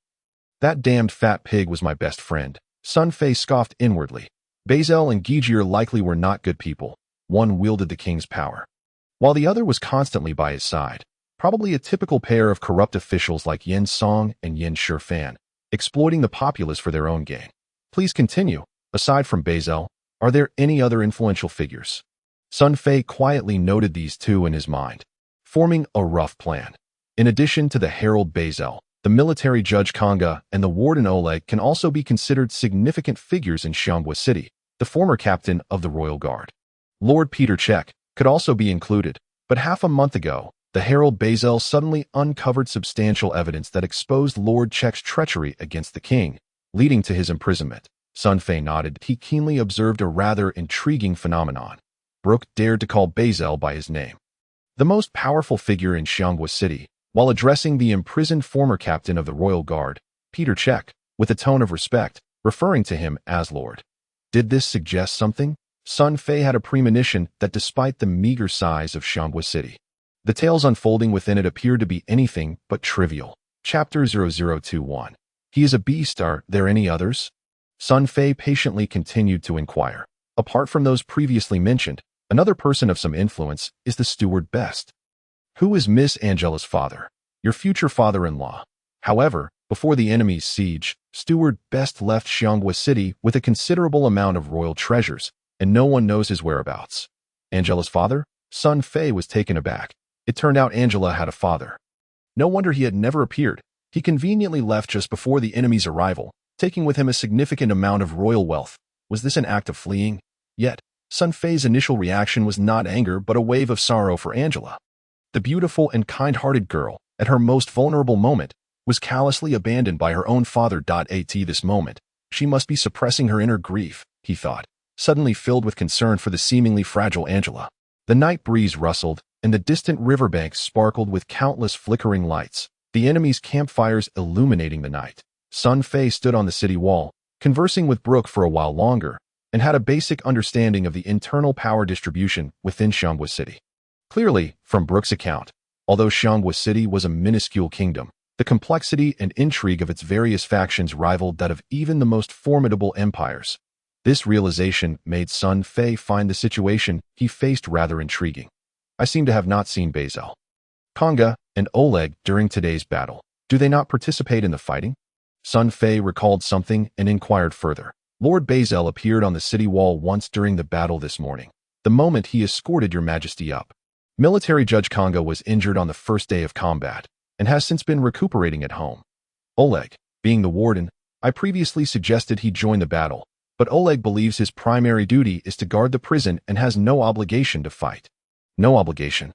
That damned fat pig was my best friend. Sun Fei scoffed inwardly. Bazel and Gegir likely were not good people. One wielded the king's power, while the other was constantly by his side. Probably a typical pair of corrupt officials like Yin Song and Yin Shifan, exploiting the populace for their own gain. Please continue. Aside from Bazel, are there any other influential figures? Sun Fei quietly noted these two in his mind, forming a rough plan. In addition to the Herald Bazel, the military judge Kanga and the warden Oleg can also be considered significant figures in Xianghua City. The former captain of the Royal Guard, Lord Peter Check, could also be included, but half a month ago, the Herald Bazel suddenly uncovered substantial evidence that exposed Lord Check's treachery against the king, leading to his imprisonment. Sun Fei nodded. He keenly observed a rather intriguing phenomenon. Brooke dared to call Bazel by his name, the most powerful figure in Xianghua City, while addressing the imprisoned former captain of the Royal Guard, Peter Check, with a tone of respect, referring to him as Lord. Did this suggest something? Sun Fei had a premonition that despite the meager size of Xianghua City, The tales unfolding within it appeared to be anything but trivial. Chapter 0021. He is a beast. Are there any others? Sun Fei patiently continued to inquire. Apart from those previously mentioned, another person of some influence is the steward Best. Who is Miss Angela's father? Your future father-in-law. However, before the enemy's siege, Steward Best left Xianghua City with a considerable amount of royal treasures, and no one knows his whereabouts. Angela's father? Sun Fei was taken aback. It turned out Angela had a father. No wonder he had never appeared. He conveniently left just before the enemy's arrival, taking with him a significant amount of royal wealth. Was this an act of fleeing? Yet, Sun Fei's initial reaction was not anger but a wave of sorrow for Angela. The beautiful and kind-hearted girl, at her most vulnerable moment, was callously abandoned by her own father. At this moment, she must be suppressing her inner grief, he thought, suddenly filled with concern for the seemingly fragile Angela. The night breeze rustled, and the distant riverbanks sparkled with countless flickering lights, the enemy's campfires illuminating the night. Sun Fei stood on the city wall, conversing with Brooke for a while longer, and had a basic understanding of the internal power distribution within Xianghua City. Clearly, from Brooke's account, although Xianghua City was a minuscule kingdom, the complexity and intrigue of its various factions rivaled that of even the most formidable empires. This realization made Sun Fei find the situation he faced rather intriguing. I seem to have not seen Basil, Konga, and Oleg during today's battle. Do they not participate in the fighting? Sun Fei recalled something and inquired further. Lord Basil appeared on the city wall once during the battle this morning, the moment he escorted your majesty up. Military Judge Konga was injured on the first day of combat, and has since been recuperating at home. Oleg, being the warden, I previously suggested he join the battle, but Oleg believes his primary duty is to guard the prison and has no obligation to fight. No obligation?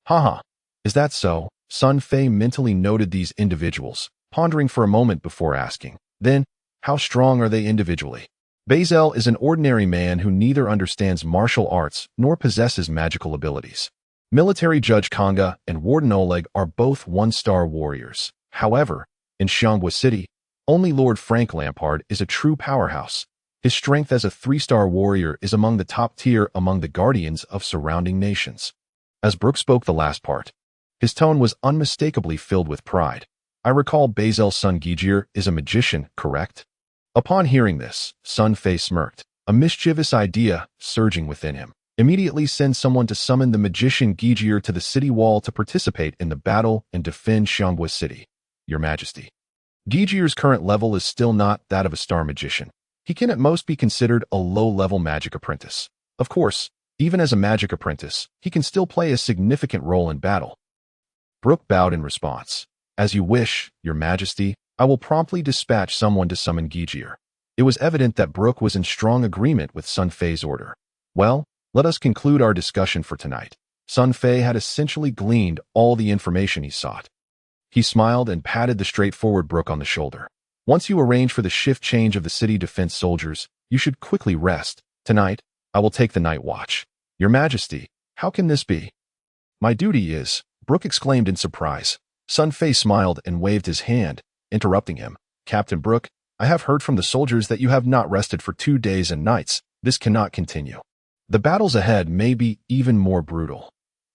Haha. Is that so? Sun Fei mentally noted these individuals, pondering for a moment before asking. Then, how strong are they individually? Basil is an ordinary man who neither understands martial arts nor possesses magical abilities. Military Judge Konga and Warden Oleg are both one-star warriors. However, in Xianghua City, only Lord Frank Lampard is a true powerhouse. His strength as a 3-star warrior is among the top tier among the guardians of surrounding nations. As Brooke spoke the last part, his tone was unmistakably filled with pride. I recall Basil's son Gegir is a magician, correct? Upon hearing this, Sun Fei smirked, a mischievous idea surging within him. Immediately send someone to summon the magician Gegir to the city wall to participate in the battle and defend Xianghua City, Your Majesty. Gegir's current level is still not that of a star magician. He can at most be considered a low-level magic apprentice. Of course, even as a magic apprentice, he can still play a significant role in battle. Brooke bowed in response. As you wish, Your Majesty, I will promptly dispatch someone to summon Gegir. It was evident that Brooke was in strong agreement with Sun Fei's order. Well, let us conclude our discussion for tonight. Sun Fei had essentially gleaned all the information he sought. He smiled and patted the straightforward Brooke on the shoulder. Once you arrange for the shift change of the city defense soldiers, you should quickly rest. Tonight, I will take the night watch. Your Majesty, how can this be? My duty is, Brooke exclaimed in surprise. Sun Fei smiled and waved his hand, interrupting him. Captain Brooke, I have heard from the soldiers that you have not rested for 2 days and nights. This cannot continue. The battles ahead may be even more brutal.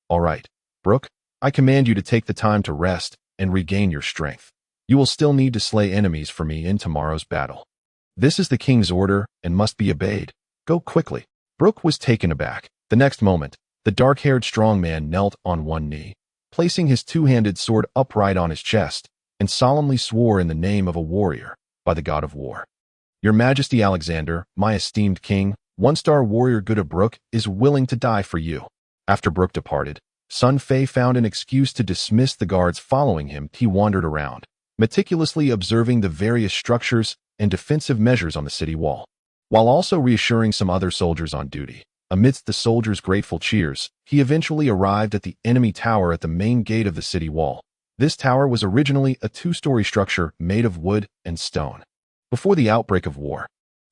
All right, Brooke, I command you to take the time to rest and regain your strength. You will still need to slay enemies for me in tomorrow's battle. This is the king's order and must be obeyed. Go quickly. Brooke was taken aback. The next moment, the dark-haired strong man knelt on one knee, placing his two-handed sword upright on his chest, and solemnly swore in the name of a warrior, by the god of war. Your Majesty Alexander, my esteemed king, 1-star warrior Guda Brooke is willing to die for you. After Brooke departed, Sun Fei found an excuse to dismiss the guards following him. He wandered around, meticulously observing the various structures and defensive measures on the city wall, while also reassuring some other soldiers on duty. Amidst the soldiers' grateful cheers, he eventually arrived at the enemy tower at the main gate of the city wall. This tower was originally a 2-story structure made of wood and stone. Before the outbreak of war,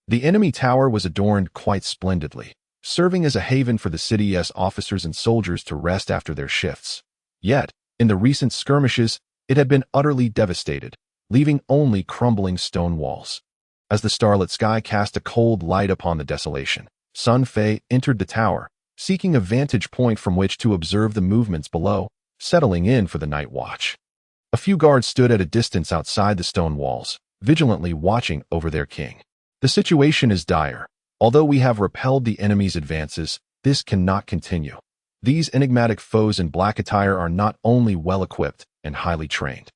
the enemy tower was adorned quite splendidly, serving as a haven for the city's officers and soldiers to rest after their shifts. Yet, in the recent skirmishes, it had been utterly devastated, leaving only crumbling stone walls. As the starlit sky cast a cold light upon the desolation, Sun Fei entered the tower, seeking a vantage point from which to observe the movements below. settling in for the night watch. A few guards stood at a distance outside the stone walls, vigilantly watching over their king. The situation is dire. Although we have repelled the enemy's advances, this cannot continue. These enigmatic foes in black attire are not only well-equipped and highly trained,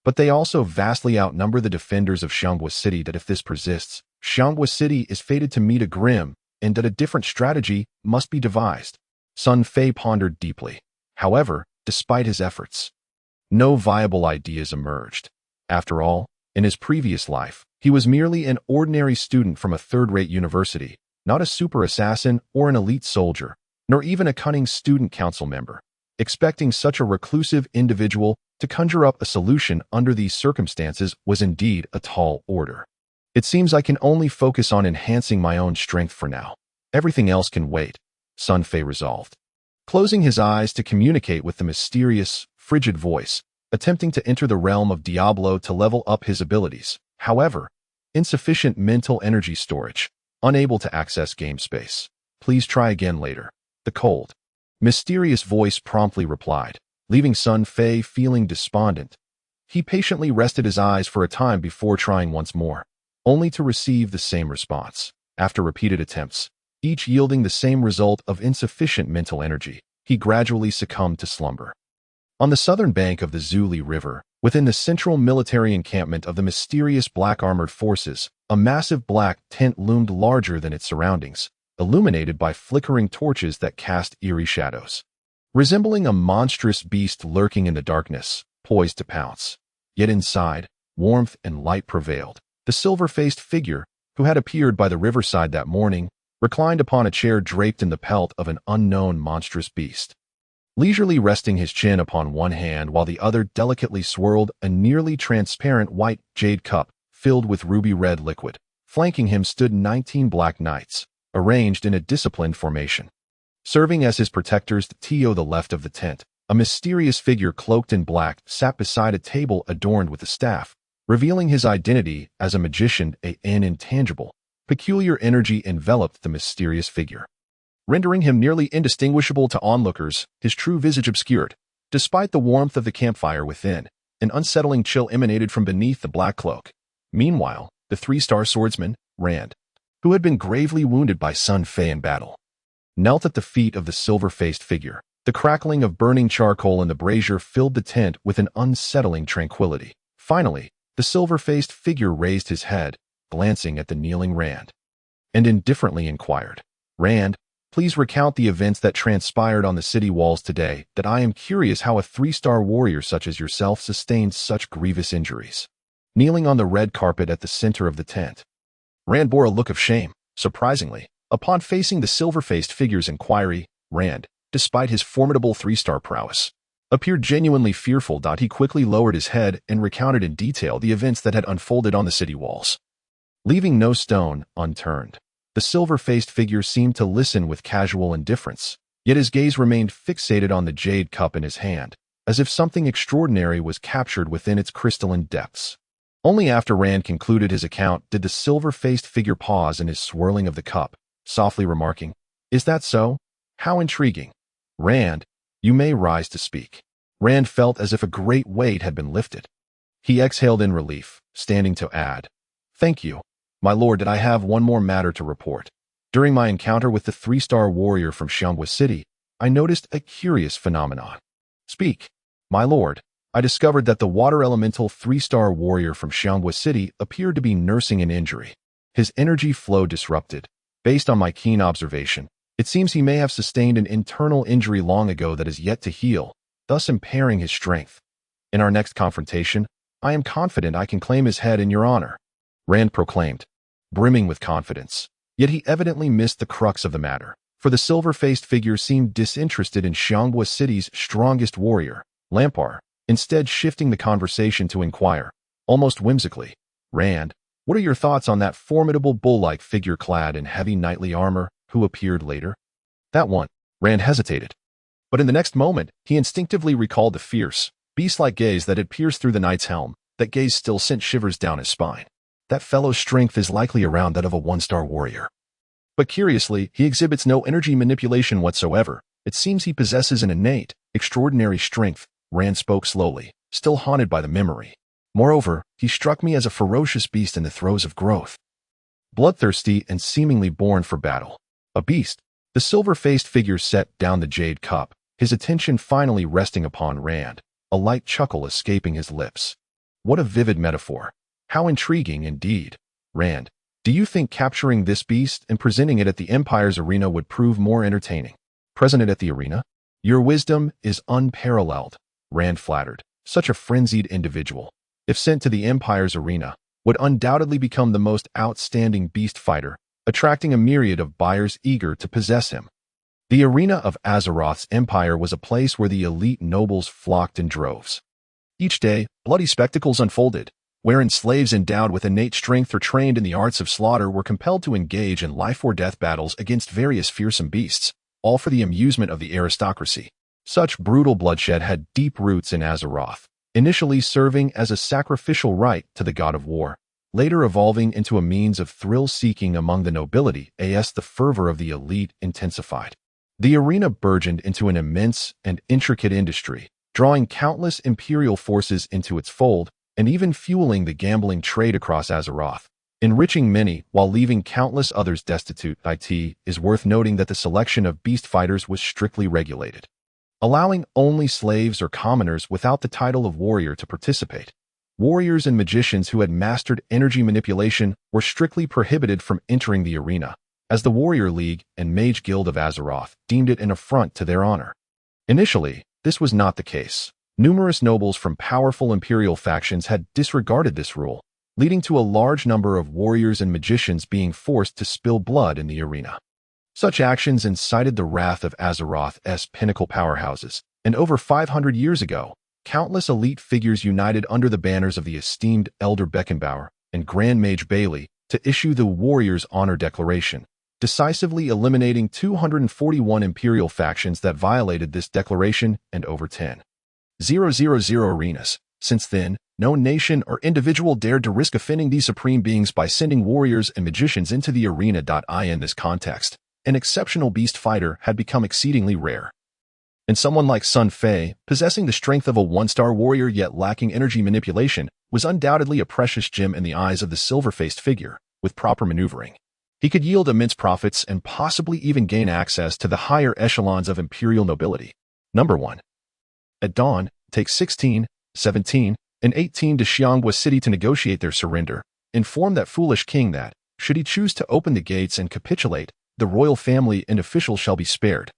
but they also vastly outnumber the defenders of Xianghua City. That if this persists, Xianghua City is fated to meet a grim, and that a different strategy must be devised. Sun Fei pondered deeply. However, despite his efforts, no viable ideas emerged. After all, in his previous life, he was merely an ordinary student from a third-rate university, not a super assassin or an elite soldier, nor even a cunning student council member. Expecting such a reclusive individual to conjure up a solution under these circumstances was indeed a tall order. It seems I can only focus on enhancing my own strength for now. Everything else can wait, Sun Fei resolved. Closing his eyes to communicate with the mysterious, frigid voice, attempting to enter the realm of Diablo to level up his abilities. However, insufficient mental energy storage, unable to access game space. Please try again later. The cold, mysterious voice promptly replied, leaving Sun Fei feeling despondent. He patiently rested his eyes for a time before trying once more, only to receive the same response. After repeated attempts, each yielding the same result of insufficient mental energy, he gradually succumbed to slumber. On the southern bank of the Zuli River, within the central military encampment of the mysterious black armored forces, a massive black tent loomed larger than its surroundings, illuminated by flickering torches that cast eerie shadows. Resembling a monstrous beast lurking in the darkness, poised to pounce. Yet inside, warmth and light prevailed. The silver-faced figure, who had appeared by the riverside that morning, reclined upon a chair draped in the pelt of an unknown monstrous beast. Leisurely resting his chin upon one hand while the other delicately swirled a nearly transparent white jade cup filled with ruby-red liquid. Flanking him stood 19 black knights, arranged in a disciplined formation. Serving as his protectors, to the left of the tent, a mysterious figure cloaked in black sat beside a table adorned with a staff, revealing his identity as a magician. An intangible, peculiar energy enveloped the mysterious figure, rendering him nearly indistinguishable to onlookers, his true visage obscured. Despite the warmth of the campfire within, an unsettling chill emanated from beneath the black cloak. Meanwhile, the three-star swordsman, Rand, who had been gravely wounded by Sun Fei in battle, knelt at the feet of the silver-faced figure. The crackling of burning charcoal in the brazier filled the tent with an unsettling tranquility. Finally, the silver-faced figure raised his head, glancing at the kneeling Rand, and indifferently inquired, "Rand, please recount the events that transpired on the city walls today. That I am curious how a three-star warrior such as yourself sustained such grievous injuries." Kneeling on the red carpet at the center of the tent, Rand bore a look of shame. Surprisingly, upon facing the silver-faced figure's inquiry, Rand, despite his formidable three-star prowess, appeared genuinely fearful. He quickly lowered his head and recounted in detail the events that had unfolded on the city walls. Leaving no stone unturned, the silver-faced figure seemed to listen with casual indifference, yet his gaze remained fixated on the jade cup in his hand, as if something extraordinary was captured within its crystalline depths. Only after Rand concluded his account did the silver-faced figure pause in his swirling of the cup, softly remarking, "Is that so? How intriguing. Rand, you may rise to speak." Rand felt as if a great weight had been lifted. He exhaled in relief, standing to add, "Thank you, my lord. That I have one more matter to report. During my encounter with the three-star warrior from Xianghua City, I noticed a curious phenomenon." "Speak, my lord." "I discovered that the water elemental three-star warrior from Xianghua City appeared to be nursing an injury. His energy flow disrupted. Based on my keen observation, it seems he may have sustained an internal injury long ago that is yet to heal, thus impairing his strength. In our next confrontation, I am confident I can claim his head in your honor," Rand proclaimed, brimming with confidence. Yet he evidently missed the crux of the matter, for the silver-faced figure seemed disinterested in Xianghua City's strongest warrior, Lampard, instead shifting the conversation to inquire, almost whimsically, "Rand, what are your thoughts on that formidable bull-like figure clad in heavy knightly armor who appeared later?" "That one." Rand hesitated, but in the next moment, he instinctively recalled the fierce, beast-like gaze that had pierced through the knight's helm. That gaze still sent shivers down his spine. That fellow's strength is likely around that of a one-star warrior. But curiously, he exhibits no energy manipulation whatsoever. It seems he possesses an innate, extraordinary strength Rand spoke slowly, still haunted by the memory. Moreover, he struck me as a ferocious beast in the throes of growth. Bloodthirsty and seemingly born for battle. A beast. The silver-faced figure set down the jade cup, his attention finally resting upon Rand, a light chuckle escaping his lips. What a vivid metaphor. How intriguing indeed. Rand, do you think capturing this beast and presenting it at the Empire's arena would prove more entertaining? Present it at the arena? Your wisdom is unparalleled, Rand flattered. Such a frenzied individual, if sent to the Empire's arena, would undoubtedly become the most outstanding beast fighter, attracting a myriad of buyers eager to possess him. The arena of Azeroth's empire was a place where the elite nobles flocked in droves. Each day, bloody spectacles unfolded, wherein slaves endowed with innate strength or trained in the arts of slaughter were compelled to engage in life-or-death battles against various fearsome beasts, all for the amusement of the aristocracy. Such brutal bloodshed had deep roots in Azeroth, initially serving as a sacrificial rite to the god of war, later evolving into a means of thrill-seeking among the nobility as the fervor of the elite intensified. The arena burgeoned into an immense and intricate industry, drawing countless imperial forces into its fold and even fueling the gambling trade across Azeroth, enriching many while leaving countless others destitute. It is worth noting that the selection of beast fighters was strictly regulated, allowing only slaves or commoners without the title of warrior to participate. Warriors and magicians who had mastered energy manipulation were strictly prohibited from entering the arena, as the Warrior League and Mage Guild of Azeroth deemed it an affront to their honor. Initially, this was not the case. Numerous nobles from powerful imperial factions had disregarded this rule, leading to a large number of warriors and magicians being forced to spill blood in the arena. Such actions incited the wrath of Azeroth's pinnacle powerhouses, and over 500 years ago, countless elite figures united under the banners of the esteemed Elder Beckenbauer and Grand Mage Bailey to issue the Warriors' Honor Declaration, decisively eliminating 241 imperial factions that violated this declaration and over 10,000 arenas. Since then, no nation or individual dared to risk offending these supreme beings by sending warriors and magicians into the arena. In this context, an exceptional beast fighter had become exceedingly rare. And someone like Sun Fei, possessing the strength of a one-star warrior yet lacking energy manipulation, was undoubtedly a precious gem in the eyes of the silver-faced figure. With proper maneuvering, he could yield immense profits and possibly even gain access to the higher echelons of imperial nobility. Number 1. At dawn, take 16, 17, and 18 to Xianghua City to negotiate their surrender. Inform that foolish king that, should he choose to open the gates and capitulate, the royal family and officials shall be spared.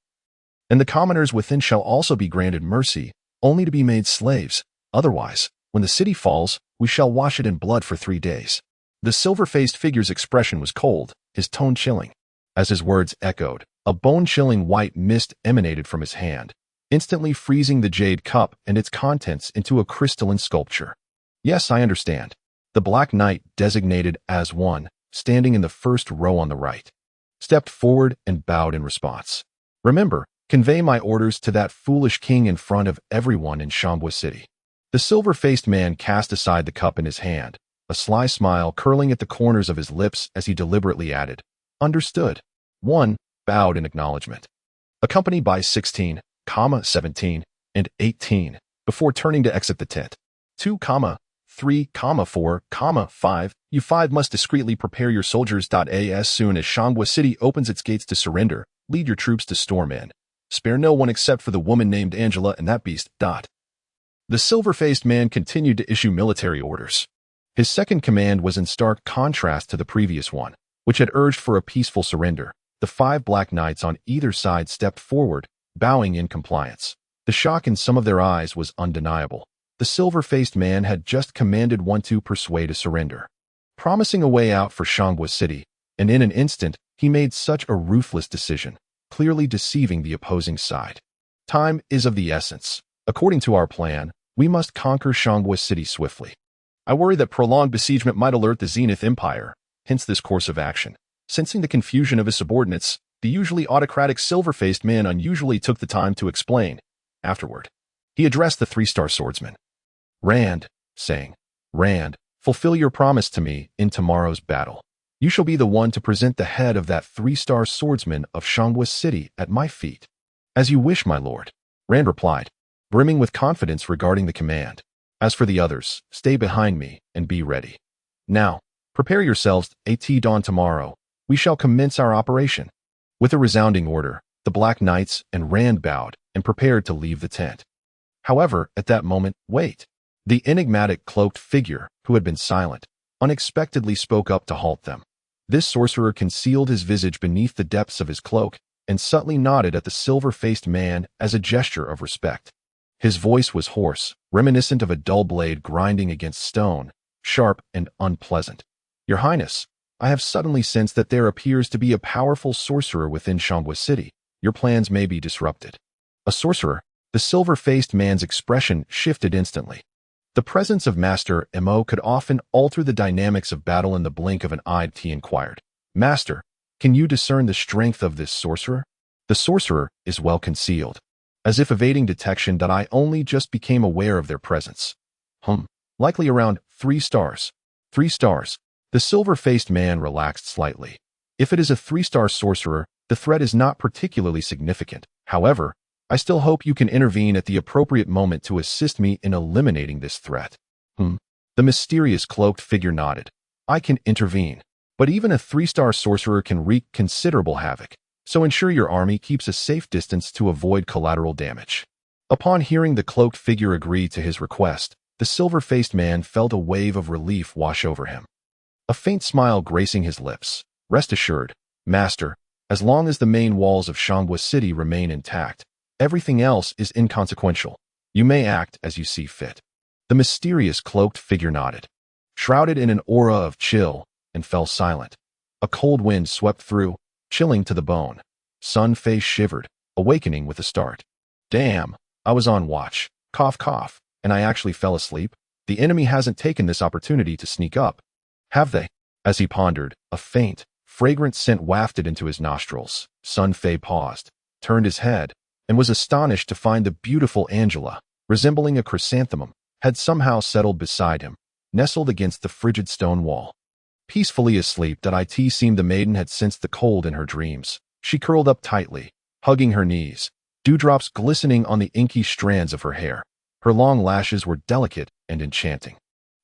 And the commoners within shall also be granted mercy, only to be made slaves. Otherwise, when the city falls, we shall wash it in blood for 3 days. The silver-faced figure's expression was cold, his tone chilling. As his words echoed, a bone-chilling white mist emanated from his hand, instantly freezing the jade cup and its contents into a crystalline sculpture. Yes, I understand. The Black Knight, designated as 1, standing in the first row on the right, stepped forward and bowed in response. Remember, convey my orders to that foolish king in front of everyone in Xianghua City. The silver-faced man cast aside the cup in his hand, a sly smile curling at the corners of his lips as he deliberately added, "Understood." 1 bowed in acknowledgement, accompanied by 16, 17, and 18, before turning to exit the tent. 2, 3, 4, 5, you 5 must discreetly prepare your soldiers. As soon as Xianghua City opens its gates to surrender, lead your troops to storm in. Spare no one except for the woman named Angela and that beast. The silver-faced man continued to issue military orders. His second command was in stark contrast to the previous one, which had urged for a peaceful surrender. The 5 Black Knights on either side stepped forward, bowing in compliance. The shock in some of their eyes was undeniable. The silver-faced man had just commanded one to persuade a surrender, promising a way out for Xianghua City, and in an instant, he made such a ruthless decision, clearly deceiving the opposing side. Time is of the essence. According to our plan, we must conquer Xianghua City swiftly. I worry that prolonged besiegement might alert the Zenith Empire, hence this course of action. Sensing the confusion of his subordinates, the usually autocratic silver-faced man unusually took the time to explain. Afterward, he addressed the 3-star swordsman. Rand, saying, "Rand, fulfill your promise to me in tomorrow's battle. You shall be the one to present the head of that 3-star swordsman of Xianghua City at my feet." "As you wish, my lord," Rand replied. brimming with confidence regarding the command. As for the others, stay behind me and be ready. Now, prepare yourselves. At dawn tomorrow, we shall commence our operation. With a resounding order, the Black Knights and Rand bowed and prepared to leave the tent. However, at that moment, wait. The enigmatic cloaked figure, who had been silent, unexpectedly spoke up to halt them. This sorcerer concealed his visage beneath the depths of his cloak and subtly nodded at the silver-faced man as a gesture of respect. His voice was hoarse, reminiscent of a dull blade grinding against stone, sharp and unpleasant. Your Highness, I have suddenly sensed that there appears to be a powerful sorcerer within Shangwa City. Your plans may be disrupted. A sorcerer? The silver-faced man's expression shifted instantly. The presence of Master Mo could often alter the dynamics of battle in the blink of an eye. He inquired. Master, can you discern the strength of this sorcerer? The sorcerer is well concealed. As if evading detection, that I only just became aware of their presence. Likely around 3 stars. 3 stars. The silver-faced man relaxed slightly. If it is a 3-star sorcerer, the threat is not particularly significant. However, I still hope you can intervene at the appropriate moment to assist me in eliminating this threat. The mysterious cloaked figure nodded. I can intervene. But even a 3-star sorcerer can wreak considerable havoc, so ensure your army keeps a safe distance to avoid collateral damage. Upon hearing the cloaked figure agree to his request, the silver-faced man felt a wave of relief wash over him. A faint smile gracing his lips. Rest assured, Master, as long as the main walls of Shangwa City remain intact, everything else is inconsequential. You may act as you see fit. The mysterious cloaked figure nodded, shrouded in an aura of chill, and fell silent. A cold wind swept through, chilling to the bone. Sun Fei shivered, awakening with a start. Damn, I was on watch. Cough, cough, and I actually fell asleep. The enemy hasn't taken this opportunity to sneak up. Have they? As he pondered, a faint, fragrant scent wafted into his nostrils. Sun Fei paused, turned his head, and was astonished to find the beautiful Angela, resembling a chrysanthemum, had somehow settled beside him, nestled against the frigid stone wall. Peacefully asleep, it seemed the maiden had sensed the cold in her dreams. She curled up tightly, hugging her knees, dewdrops glistening on the inky strands of her hair. Her long lashes were delicate and enchanting,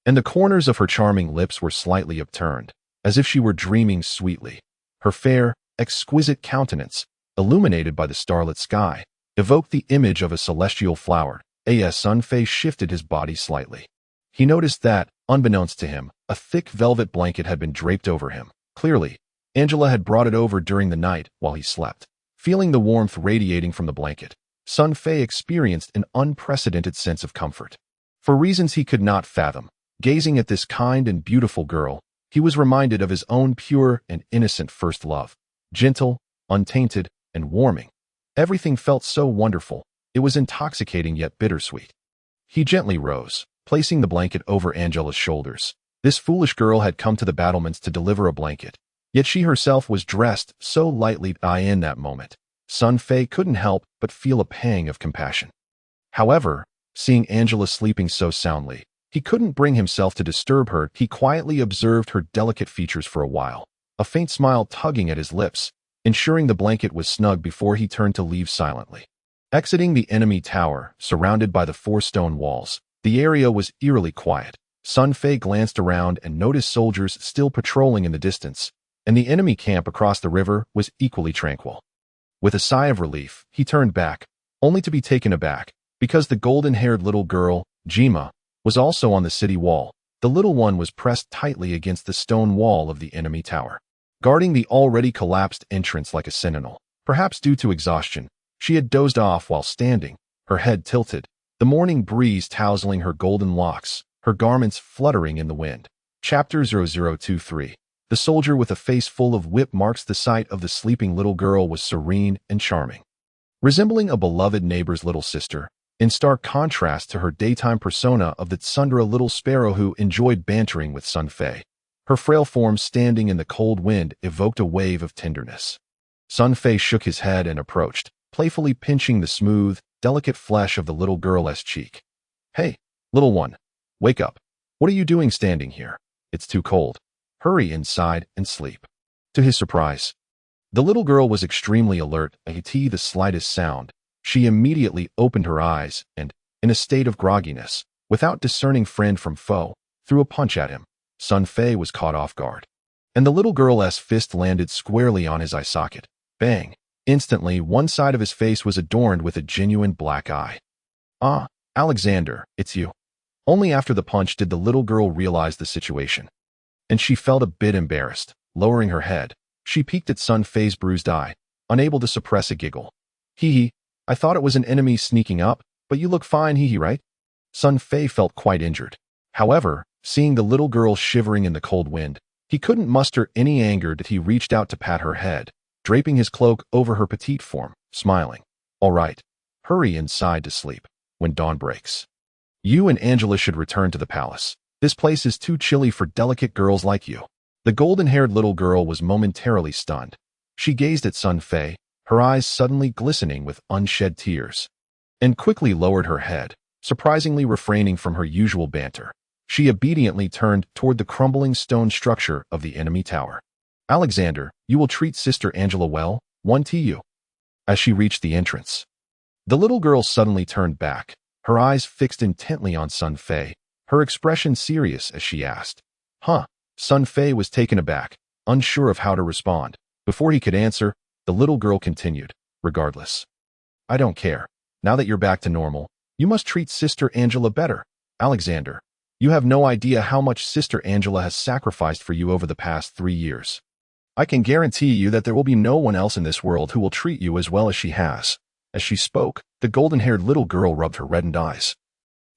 and the corners of her charming lips were slightly upturned, as if she were dreaming sweetly. Her fair, exquisite countenance, illuminated by the starlit sky, evoked the image of a celestial flower. Sun Fei shifted his body slightly. He noticed that, unbeknownst to him, a thick velvet blanket had been draped over him. Clearly, Angela had brought it over during the night while he slept. Feeling the warmth radiating from the blanket, Sun Fei experienced an unprecedented sense of comfort. For reasons he could not fathom, gazing at this kind and beautiful girl, he was reminded of his own pure and innocent first love. Gentle, untainted, and warming. Everything felt so wonderful. It was intoxicating yet bittersweet. He gently rose, placing the blanket over Angela's shoulders. This foolish girl had come to the battlements to deliver a blanket, yet she herself was dressed so lightly. In that moment, Sun Fei couldn't help but feel a pang of compassion. However, seeing Angela sleeping so soundly, he couldn't bring himself to disturb her. He quietly observed her delicate features for a while, a faint smile tugging at his lips, ensuring the blanket was snug before he turned to leave silently. Exiting the enemy tower, surrounded by the 4 stone walls, the area was eerily quiet. Sun Fei glanced around and noticed soldiers still patrolling in the distance, and the enemy camp across the river was equally tranquil. With a sigh of relief, he turned back, only to be taken aback, because the golden-haired little girl, Jima, was also on the city wall. The little one was pressed tightly against the stone wall of the enemy tower, guarding the already collapsed entrance like a sentinel. Perhaps due to exhaustion, she had dozed off while standing, her head tilted, the morning breeze tousling her golden locks, her garments fluttering in the wind. Chapter 0023. The soldier with a face full of whip marks. The sight of the sleeping little girl was serene and charming. Resembling a beloved neighbor's little sister, in stark contrast to her daytime persona of the tsundere little sparrow who enjoyed bantering with Sun Fei, her frail form standing in the cold wind evoked a wave of tenderness. Sun Fei shook his head and approached, playfully pinching the smooth, delicate flesh of the little girl's cheek. Hey, little one, wake up. What are you doing standing here? It's too cold. Hurry inside and sleep. To his surprise, the little girl was extremely alert. The slightest sound, She immediately opened her eyes and, in a state of grogginess, without discerning friend from foe, threw a punch at him. Sun Fei was caught off guard, and the little girl's fist landed squarely on his eye socket. Bang! Instantly, one side of his face was adorned with a genuine black eye. "Ah, Alexander, it's you." Only after the punch did the little girl realize the situation, and she felt a bit embarrassed. Lowering her head, she peeked at Sun Fei's bruised eye, unable to suppress a giggle. "Hee hee, I thought it was an enemy sneaking up, but you look fine, hee hee, right?" Sun Fei felt quite injured. However, seeing the little girl shivering in the cold wind, he couldn't muster any anger that he reached out to pat her head, draping his cloak over her petite form, smiling. "All right, hurry inside to sleep. When dawn breaks, you and Angela should return to the palace. This place is too chilly for delicate girls like you." The golden-haired little girl was momentarily stunned. She gazed at Sun Fei, her eyes suddenly glistening with unshed tears, and quickly lowered her head, surprisingly refraining from her usual banter. She obediently turned toward the crumbling stone structure of the enemy tower. "Alexander, you will treat Sister Angela well, won't you?" As she reached the entrance, the little girl suddenly turned back, her eyes fixed intently on Sun Fei, her expression serious as she asked, "Huh?" Sun Fei was taken aback, unsure of how to respond. Before he could answer, the little girl continued, "Regardless, I don't care. Now that you're back to normal, you must treat Sister Angela better. Alexander, you have no idea how much Sister Angela has sacrificed for you over the past 3 years. I can guarantee you that there will be no one else in this world who will treat you as well as she has." As she spoke, the golden-haired little girl rubbed her reddened eyes,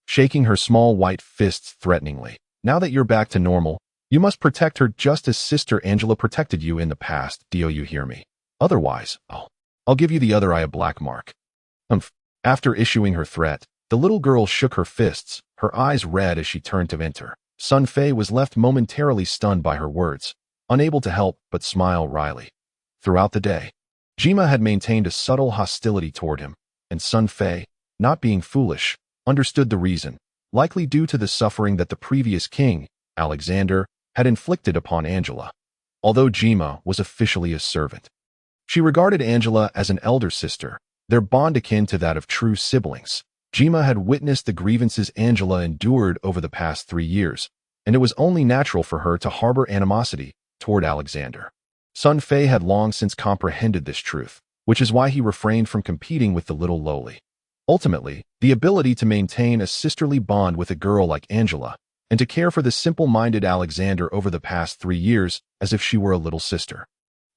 shaking her small white fists threateningly. "Now that you're back to normal, you must protect her just as Sister Angela protected you in the past. Do you hear me? Otherwise, I'll give you the other eye a black mark." After issuing her threat, the little girl shook her fists, her eyes red as she turned to enter. Sun Fei was left momentarily stunned by her words, unable to help but smile wryly. Throughout the day, Jima had maintained a subtle hostility toward him, and Sun Fei, not being foolish, understood the reason, likely due to the suffering that the previous king, Alexander, had inflicted upon Angela. Although Jima was officially a servant, she regarded Angela as an elder sister, their bond akin to that of true siblings. Jima had witnessed the grievances Angela endured over the past 3 years, and it was only natural for her to harbor animosity toward Alexander. Sun Fei had long since comprehended this truth, which is why he refrained from competing with the little lowly. Ultimately, the ability to maintain a sisterly bond with a girl like Angela, and to care for the simple-minded Alexander over the past 3 years as if she were a little sister,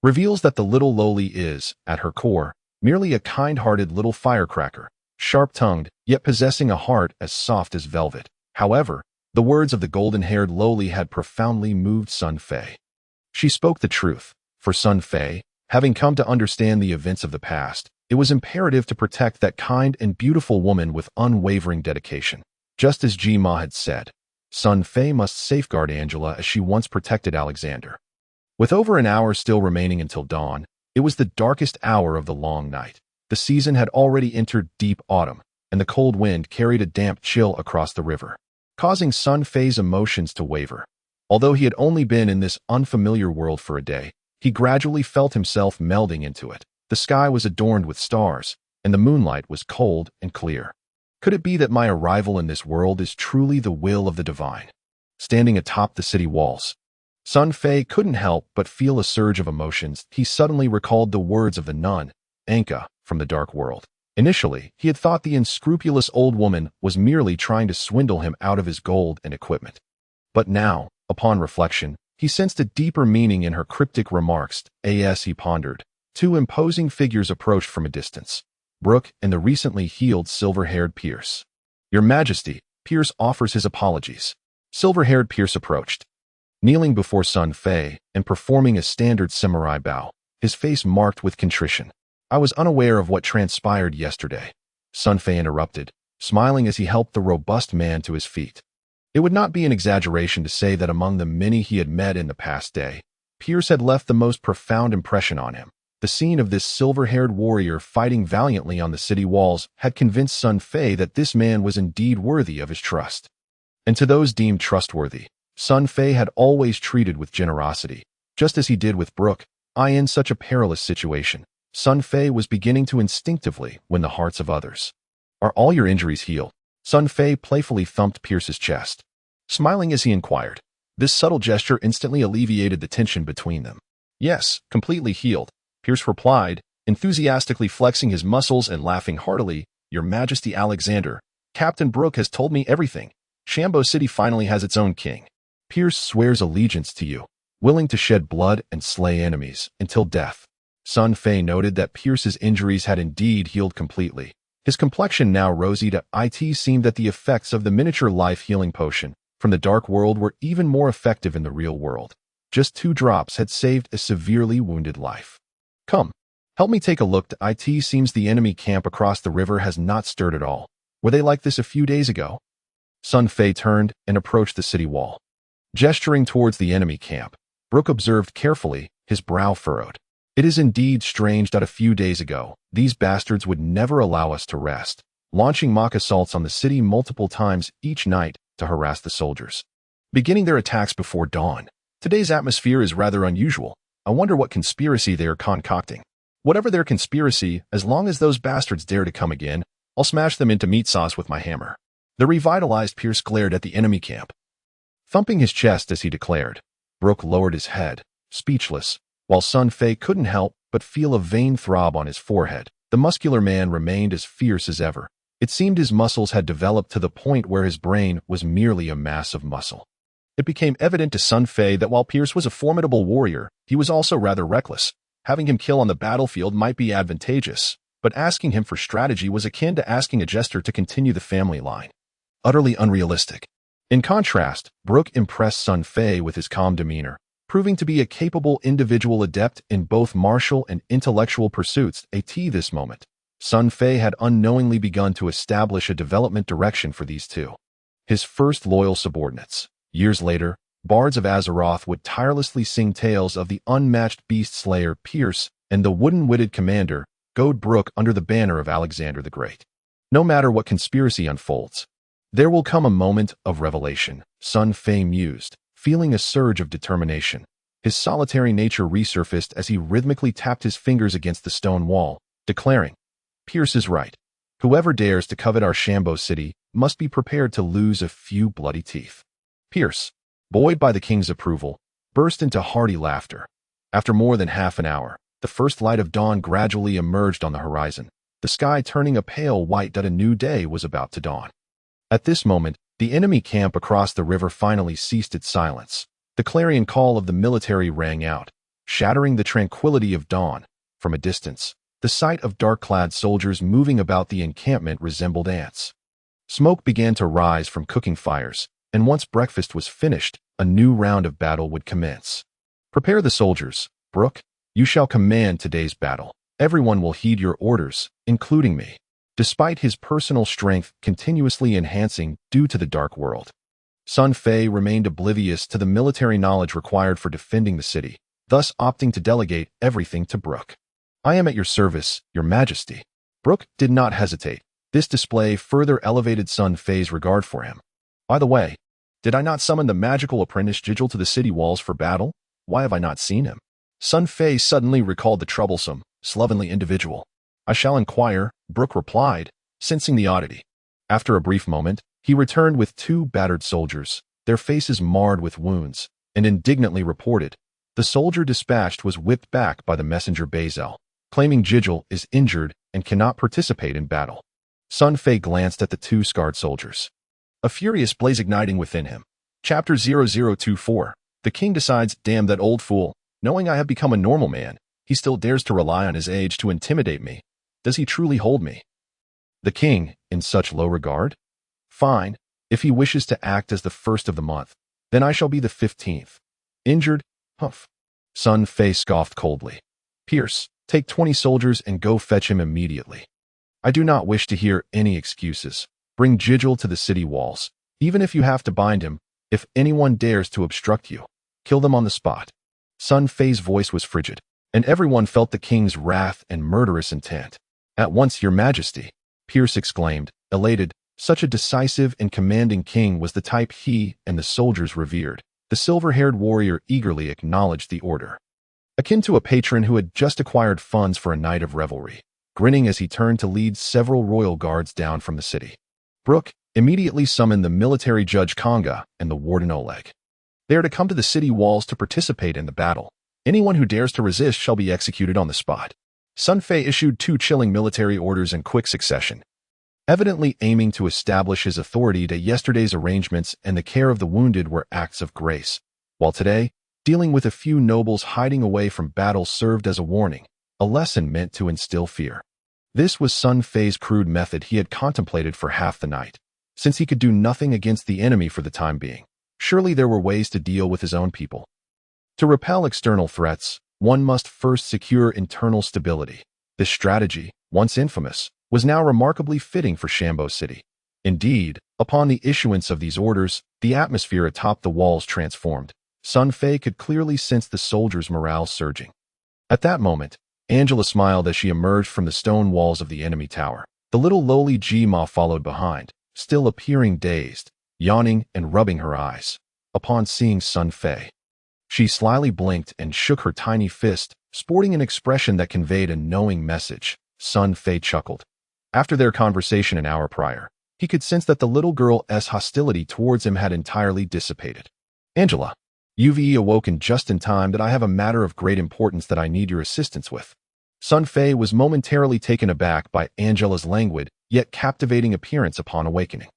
reveals that the little lowly is, at her core, merely a kind-hearted little firecracker, sharp-tongued, yet possessing a heart as soft as velvet. However, the words of the golden-haired lowly had profoundly moved Sun Fei. She spoke the truth. For Sun Fei, having come to understand the events of the past, it was imperative to protect that kind and beautiful woman with unwavering dedication. Just as Jima had said, Sun Fei must safeguard Angela as she once protected Alexander. With over an hour still remaining until dawn, it was the darkest hour of the long night. The season had already entered deep autumn, and the cold wind carried a damp chill across the river, causing Sun Fei's emotions to waver. Although he had only been in this unfamiliar world for a day, he gradually felt himself melding into it. The sky was adorned with stars, and the moonlight was cold and clear. Could it be that my arrival in this world is truly the will of the divine? Standing atop the city walls, Sun Fei couldn't help but feel a surge of emotions. He suddenly recalled the words of the nun, Anka, from the dark world. Initially, he had thought the unscrupulous old woman was merely trying to swindle him out of his gold and equipment. But now, upon reflection, he sensed a deeper meaning in her cryptic remarks. As he pondered, 2 imposing figures approached from a distance, Brooke and the recently healed silver-haired Pierce. "Your Majesty," Pierce offers his apologies. Silver-haired Pierce approached, kneeling before Sun Fei and performing a standard samurai bow, his face marked with contrition. "I was unaware of what transpired yesterday," Sun Fei interrupted, smiling as he helped the robust man to his feet. It would not be an exaggeration to say that among the many he had met in the past day, Pierce had left the most profound impression on him. The scene of this silver-haired warrior fighting valiantly on the city walls had convinced Sun Fei that this man was indeed worthy of his trust. And to those deemed trustworthy, Sun Fei had always treated with generosity, just as he did with Brooke. In such a perilous situation, Sun Fei was beginning to instinctively win the hearts of others. Are all your injuries healed? Sun Fei playfully thumped Pierce's chest, smiling as he inquired. This subtle gesture instantly alleviated the tension between them. Yes, completely healed, Pierce replied, enthusiastically flexing his muscles and laughing heartily. Your Majesty Alexander, Captain Brooke has told me everything. Shambo City finally has its own king. Pierce swears allegiance to you, willing to shed blood and slay enemies until death. Sun Fei noted that Pierce's injuries had indeed healed completely. His complexion now rosy to it seemed that the effects of the miniature life-healing potion from the dark world were even more effective in the real world. Just 2 drops had saved a severely wounded life. Come, help me take a look. It seems the enemy camp across the river has not stirred at all. Were they like this a few days ago? Sun Fei turned and approached the city wall. Gesturing towards the enemy camp, Brooke observed carefully, his brow furrowed. It is indeed strange that a few days ago, these bastards would never allow us to rest, launching mock assaults on the city multiple times each night to harass the soldiers, beginning their attacks before dawn. Today's atmosphere is rather unusual. I wonder what conspiracy they are concocting. Whatever their conspiracy, as long as those bastards dare to come again, I'll smash them into meat sauce with my hammer. The revitalized Pierce glared at the enemy camp, thumping his chest as he declared. Brooke lowered his head, speechless, while Sun Fei couldn't help but feel a vain throb on his forehead. The muscular man remained as fierce as ever. It seemed his muscles had developed to the point where his brain was merely a mass of muscle. It became evident to Sun Fei that while Pierce was a formidable warrior, he was also rather reckless. Having him kill on the battlefield might be advantageous, but asking him for strategy was akin to asking a jester to continue the family line. Utterly unrealistic. In contrast, Brooke impressed Sun Fei with his calm demeanor, proving to be a capable individual adept in both martial and intellectual pursuits. At this moment, Sun Fei had unknowingly begun to establish a development direction for these two. His first loyal subordinates. Years later, bards of Azeroth would tirelessly sing tales of the unmatched beast slayer Pierce and the wooden-witted commander, goad Brooke under the banner of Alexander the Great. No matter what conspiracy unfolds, there will come a moment of revelation, Sun Fei mused, feeling a surge of determination. His solitary nature resurfaced as he rhythmically tapped his fingers against the stone wall, declaring, Pierce is right. Whoever dares to covet our Shambo City must be prepared to lose a few bloody teeth. Pierce, buoyed by the king's approval, burst into hearty laughter. After more than half an hour, the first light of dawn gradually emerged on the horizon, the sky turning a pale white that a new day was about to dawn. At this moment, the enemy camp across the river finally ceased its silence. The clarion call of the military rang out, shattering the tranquility of dawn. From a distance, the sight of dark-clad soldiers moving about the encampment resembled ants. Smoke began to rise from cooking fires, and once breakfast was finished, a new round of battle would commence. Prepare the soldiers, Brooke. You shall command today's battle. Everyone will heed your orders, including me. Despite his personal strength continuously enhancing due to the dark world, Sun Fei remained oblivious to the military knowledge required for defending the city, thus opting to delegate everything to Brooke. I am at your service, Your Majesty. Brooke did not hesitate. This display further elevated Sun Fei's regard for him. By the way, did I not summon the magical apprentice Gegir to the city walls for battle? Why have I not seen him? Sun Fei suddenly recalled the troublesome, slovenly individual. I shall inquire, Brooke replied, sensing the oddity. After a brief moment, he returned with 2 battered soldiers, their faces marred with wounds, and indignantly reported. The soldier dispatched was whipped back by the messenger Bazel, claiming Gegir is injured and cannot participate in battle. Sun Fei glanced at the 2 scarred soldiers, a furious blaze igniting within him. Chapter 0024. The king decides, damn that old fool. Knowing I have become a normal man, he still dares to rely on his age to intimidate me. Does he truly hold me? The king, in such low regard? Fine. If he wishes to act as the 1st of the month, then I shall be the 15th. Injured? Humph. Sun Fei scoffed coldly. Pierce, take 20 soldiers and go fetch him immediately. I do not wish to hear any excuses. Bring Gegir to the city walls. Even if you have to bind him, if anyone dares to obstruct you, kill them on the spot. Sun Fei's voice was frigid, and everyone felt the king's wrath and murderous intent. At once, Your Majesty, Pierce exclaimed, elated. Such a decisive and commanding king was the type he and the soldiers revered. The silver-haired warrior eagerly acknowledged the order. akin to a patron who had just acquired funds for a night of revelry, grinning as he turned to lead several royal guards down from the city. Brooke immediately summoned the military judge Conga and the warden Oleg. They are to come to the city walls to participate in the battle. Anyone who dares to resist shall be executed on the spot. Sun Fei issued 2 chilling military orders in quick succession, evidently aiming to establish his authority that yesterday's arrangements and the care of the wounded were acts of grace, while today, dealing with a few nobles hiding away from battle served as a warning, a lesson meant to instill fear. This was Sun Fei's crude method he had contemplated for half the night. Since he could do nothing against the enemy for the time being, surely there were ways to deal with his own people. To repel external threats, one must first secure internal stability. This strategy, once infamous, was now remarkably fitting for Shambo City. Indeed, upon the issuance of these orders, the atmosphere atop the walls transformed. Sun Fei could clearly sense the soldiers' morale surging. At that moment, Angela smiled as she emerged from the stone walls of the enemy tower. The little lowly Jima followed behind, still appearing dazed, yawning and rubbing her eyes. Upon seeing Sun Fei, she slyly blinked and shook her tiny fist, sporting an expression that conveyed a knowing message. Sun Fei chuckled. After their conversation an hour prior, he could sense that the little girl's hostility towards him had entirely dissipated. Angela, you've awoken just in time that I have a matter of great importance that I need your assistance with. Sun Fei was momentarily taken aback by Angela's languid, yet captivating appearance upon awakening.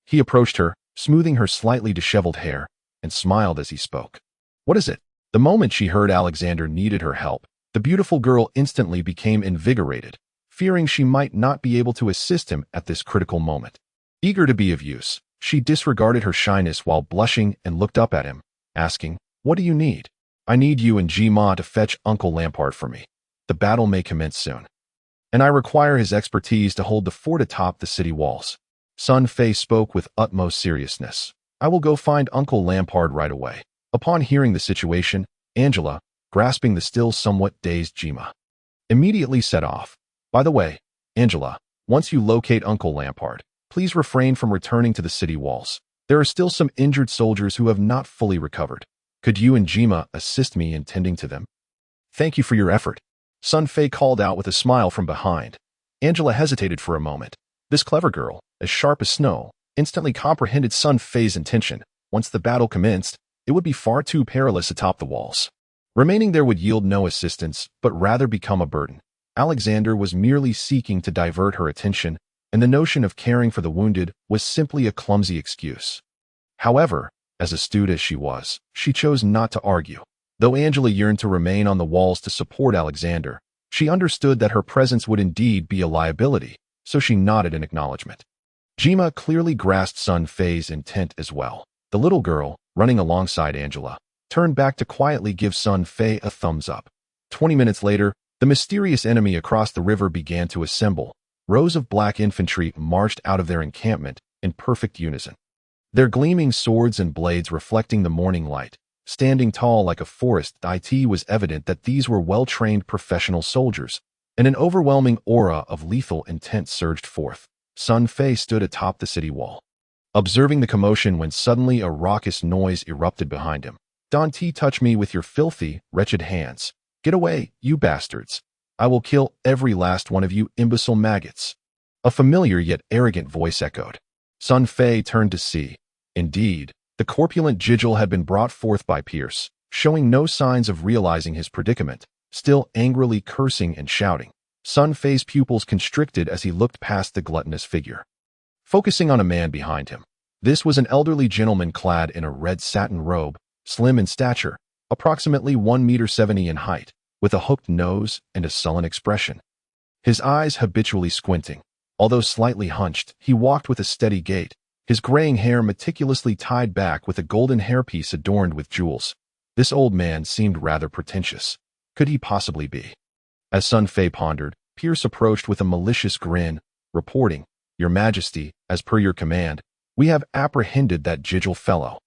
He approached her, smoothing her slightly disheveled hair, and smiled as he spoke. What is it? The moment she heard Alexander needed her help, the beautiful girl instantly became invigorated, fearing she might not be able to assist him at this critical moment. Eager to be of use, she disregarded her shyness while blushing and looked up at him, asking, "What do you need?" "I need you and Jima to fetch Uncle Lampard for me. The battle may commence soon, and I require his expertise to hold the fort atop the city walls." Sun Fei spoke with utmost seriousness. "I will go find Uncle Lampard right away." Upon hearing the situation, Angela, grasping the still somewhat dazed Jima, immediately set off. "By the way, Angela, once you locate Uncle Lampard, please refrain from returning to the city walls. There are still some injured soldiers who have not fully recovered. Could you and Jima assist me in tending to them?" "Thank you for your effort," Sun Fei called out with a smile from behind. Angela hesitated for a moment. This clever girl, as sharp as snow, instantly comprehended Sun Fei's intention. Once the battle commenced, it would be far too perilous atop the walls. Remaining there would yield no assistance, but rather become a burden. Alexander was merely seeking to divert her attention, and the notion of caring for the wounded was simply a clumsy excuse. However, as astute as she was, she chose not to argue. Though Angela yearned to remain on the walls to support Alexander, she understood that her presence would indeed be a liability, so she nodded in acknowledgement. Jima clearly grasped Sun Fei's intent as well. The little girl, running alongside Angela, turned back to quietly give Sun Fei a thumbs up. 20 minutes later, the mysterious enemy across the river began to assemble. Rows of black infantry marched out of their encampment in perfect unison, their gleaming swords and blades reflecting the morning light. Standing tall like a forest, it was evident that these were well-trained professional soldiers, and an overwhelming aura of lethal intent surged forth. Sun Fei stood atop the city wall, observing the commotion when suddenly a raucous noise erupted behind him. "Don't touch me with your filthy, wretched hands. Get away, you bastards. I will kill every last one of you imbecile maggots." A familiar yet arrogant voice echoed. Sun Fei turned to see. Indeed, the corpulent Gegir had been brought forth by Pierce, showing no signs of realizing his predicament, still angrily cursing and shouting. Sun Fei's pupils constricted as he looked past the gluttonous figure, focusing on a man behind him. This was an elderly gentleman clad in a red satin robe, slim in stature, approximately 1.70 meters in height, with a hooked nose and a sullen expression. His eyes habitually squinting. Although slightly hunched, he walked with a steady gait, his graying hair meticulously tied back with a golden hairpiece adorned with jewels. This old man seemed rather pretentious. Could he possibly be? As Sun Fei pondered, Pierce approached with a malicious grin, reporting, "Your Majesty, as per your command, we have apprehended that Gegir fellow."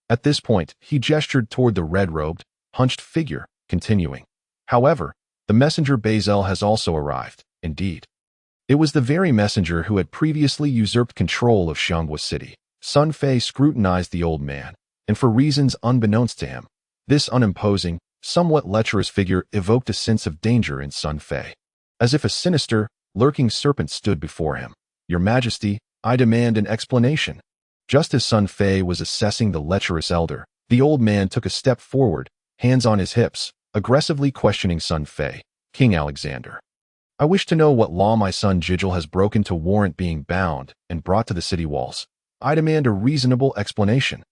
At this point, he gestured toward the red-robed, hunched figure, continuing, "However, the messenger Bazel has also arrived." Indeed, it was the very messenger who had previously usurped control of Xianghua City. Sun Fei scrutinized the old man, and for reasons unbeknownst to him, this unimposing, somewhat lecherous figure evoked a sense of danger in Sun Fei, as if a sinister, lurking serpent stood before him. "Your Majesty, I demand an explanation." Just as Sun Fei was assessing the lecherous elder, the old man took a step forward, hands on his hips, aggressively questioning Sun Fei. "King Alexander, I wish to know what law my son Gegir has broken to warrant being bound and brought to the city walls. I demand a reasonable explanation."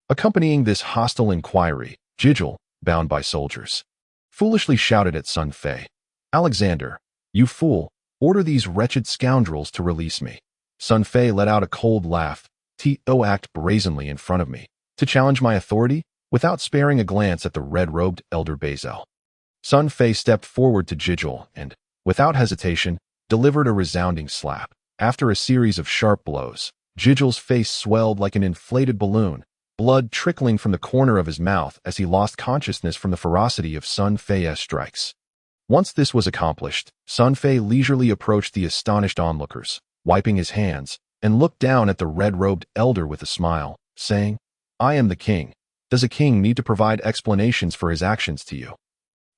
Accompanying this hostile inquiry, Gegir, bound by soldiers, foolishly shouted at Sun Fei, "Alexander, you fool, order these wretched scoundrels to release me." Sun Fei let out a cold laugh. "To act brazenly in front of me, to challenge my authority?" Without sparing a glance at the red-robed elder Bazel, Sun Fei stepped forward to Gegir and, without hesitation, delivered a resounding slap. After a series of sharp blows, Gegir's face swelled like an inflated balloon, blood trickling from the corner of his mouth as he lost consciousness from the ferocity of Sun Fei's strikes. Once this was accomplished, Sun Fei leisurely approached the astonished onlookers, wiping his hands, and looked down at the red-robed elder with a smile, saying, "I am the king. Does a king need to provide explanations for his actions to you?"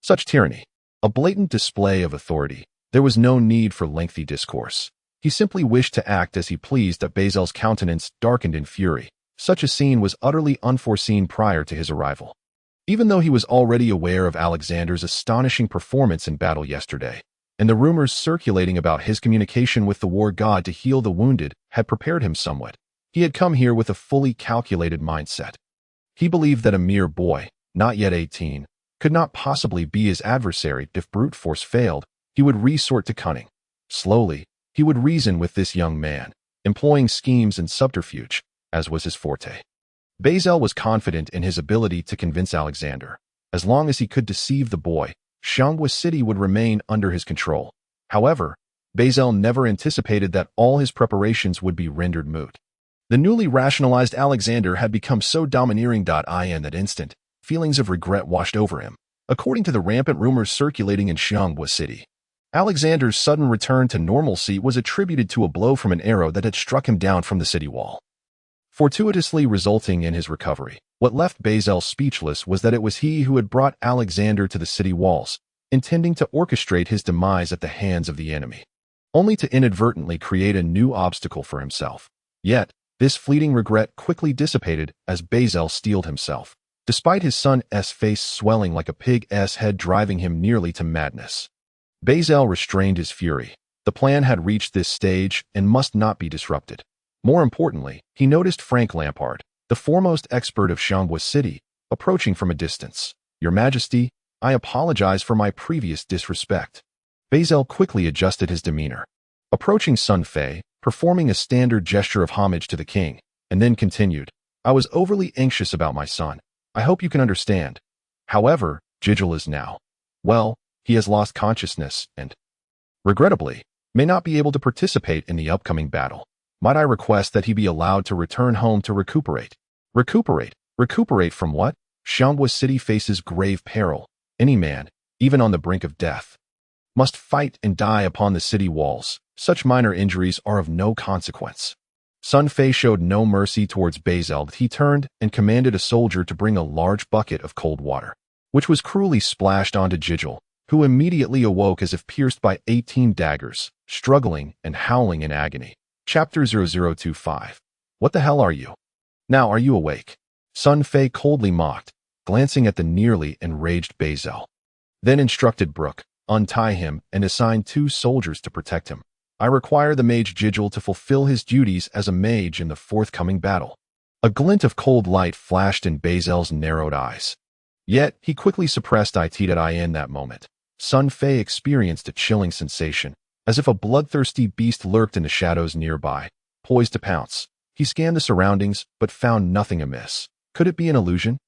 Such tyranny, a blatant display of authority. There was no need for lengthy discourse. He simply wished to act as he pleased. Bazel's countenance darkened in fury. Such a scene was utterly unforeseen prior to his arrival. Even though he was already aware of Alexander's astonishing performance in battle yesterday, and the rumors circulating about his communication with the war god to heal the wounded had prepared him somewhat, he had come here with a fully calculated mindset. He believed that a mere boy, not yet 18, could not possibly be his adversary. If brute force failed, he would resort to cunning. Slowly, he would reason with this young man, employing schemes and subterfuge, as was his forte. Bazel was confident in his ability to convince Alexander. As long as he could deceive the boy, Xianghua City would remain under his control. However, Bazel never anticipated that all his preparations would be rendered moot. The newly rationalized Alexander had become so domineering. In that instant, feelings of regret washed over him. According to the rampant rumors circulating in Xianghua City, Alexander's sudden return to normalcy was attributed to a blow from an arrow that had struck him down from the city wall, fortuitously resulting in his recovery. What left Bazel speechless was that it was he who had brought Alexander to the city walls, intending to orchestrate his demise at the hands of the enemy, only to inadvertently create a new obstacle for himself. Yet, this fleeting regret quickly dissipated as Bazel steeled himself, despite his son's face swelling like a pig's head driving him nearly to madness. Bazel restrained his fury. The plan had reached this stage and must not be disrupted. More importantly, he noticed Frank Lampard, the foremost expert of Xianghua City, approaching from a distance. "Your Majesty, I apologize for my previous disrespect." Bazel quickly adjusted his demeanor, approaching Sun Fei, performing a standard gesture of homage to the king, and then continued, "I was overly anxious about my son. I hope you can understand. However, Gegir is now, well, he has lost consciousness and, regrettably, may not be able to participate in the upcoming battle. Might I request that he be allowed to return home to recuperate?" Recuperate? Recuperate from what? Xianghua City faces grave peril. Any man, even on the brink of death, must fight and die upon the city walls. Such minor injuries are of no consequence. Sun Fei showed no mercy towards Bazel. He turned and commanded a soldier to bring a large bucket of cold water, which was cruelly splashed onto Gegir, who immediately awoke as if pierced by 18 daggers, struggling and howling in agony. Chapter 0025. What the hell are you? Now are you awake? Sun Fei coldly mocked, glancing at the nearly enraged Bazel. Then instructed Brooke, untie him and assign 2 soldiers to protect him. I require the mage Gegir to fulfill his duties as a mage in the forthcoming battle. A glint of cold light flashed in Bazel's narrowed eyes. Yet, he quickly suppressed it in that moment. Sun Fei experienced a chilling sensation, as if a bloodthirsty beast lurked in the shadows nearby, poised to pounce. He scanned the surroundings, but found nothing amiss. Could it be an illusion?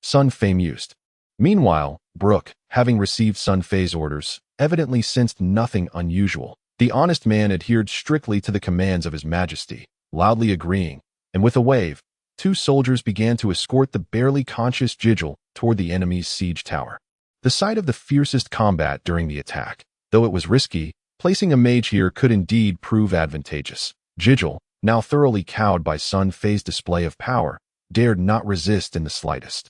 Sun Fei mused. Meanwhile, Brooke, having received Sun Fei's orders, evidently sensed nothing unusual. The honest man adhered strictly to the commands of His Majesty, loudly agreeing, and with a wave, 2 soldiers began to escort the barely conscious Gegir toward the enemy's siege tower. The sight of the fiercest combat during the attack, though it was risky, placing a mage here could indeed prove advantageous. Gegir, now thoroughly cowed by Sun Fei's display of power, dared not resist in the slightest.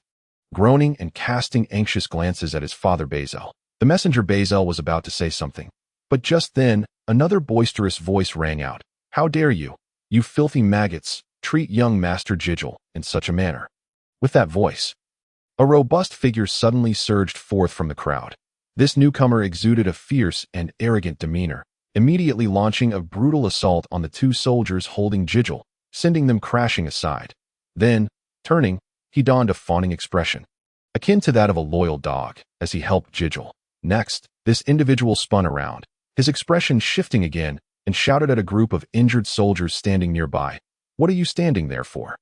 groaning and casting anxious glances at his father Bazel. The messenger Bazel was about to say something, but just then, another boisterous voice rang out. "How dare you, you filthy maggots, treat young Master Gegir in such a manner?" With that voice, a robust figure suddenly surged forth from the crowd. This newcomer exuded a fierce and arrogant demeanor, immediately launching a brutal assault on the two soldiers holding Gegir, sending them crashing aside. Then, turning, he donned a fawning expression, akin to that of a loyal dog, as he helped Gegir. Next, this individual spun around, his expression shifting again, and shouted at a group of injured soldiers standing nearby. "What are you standing there for?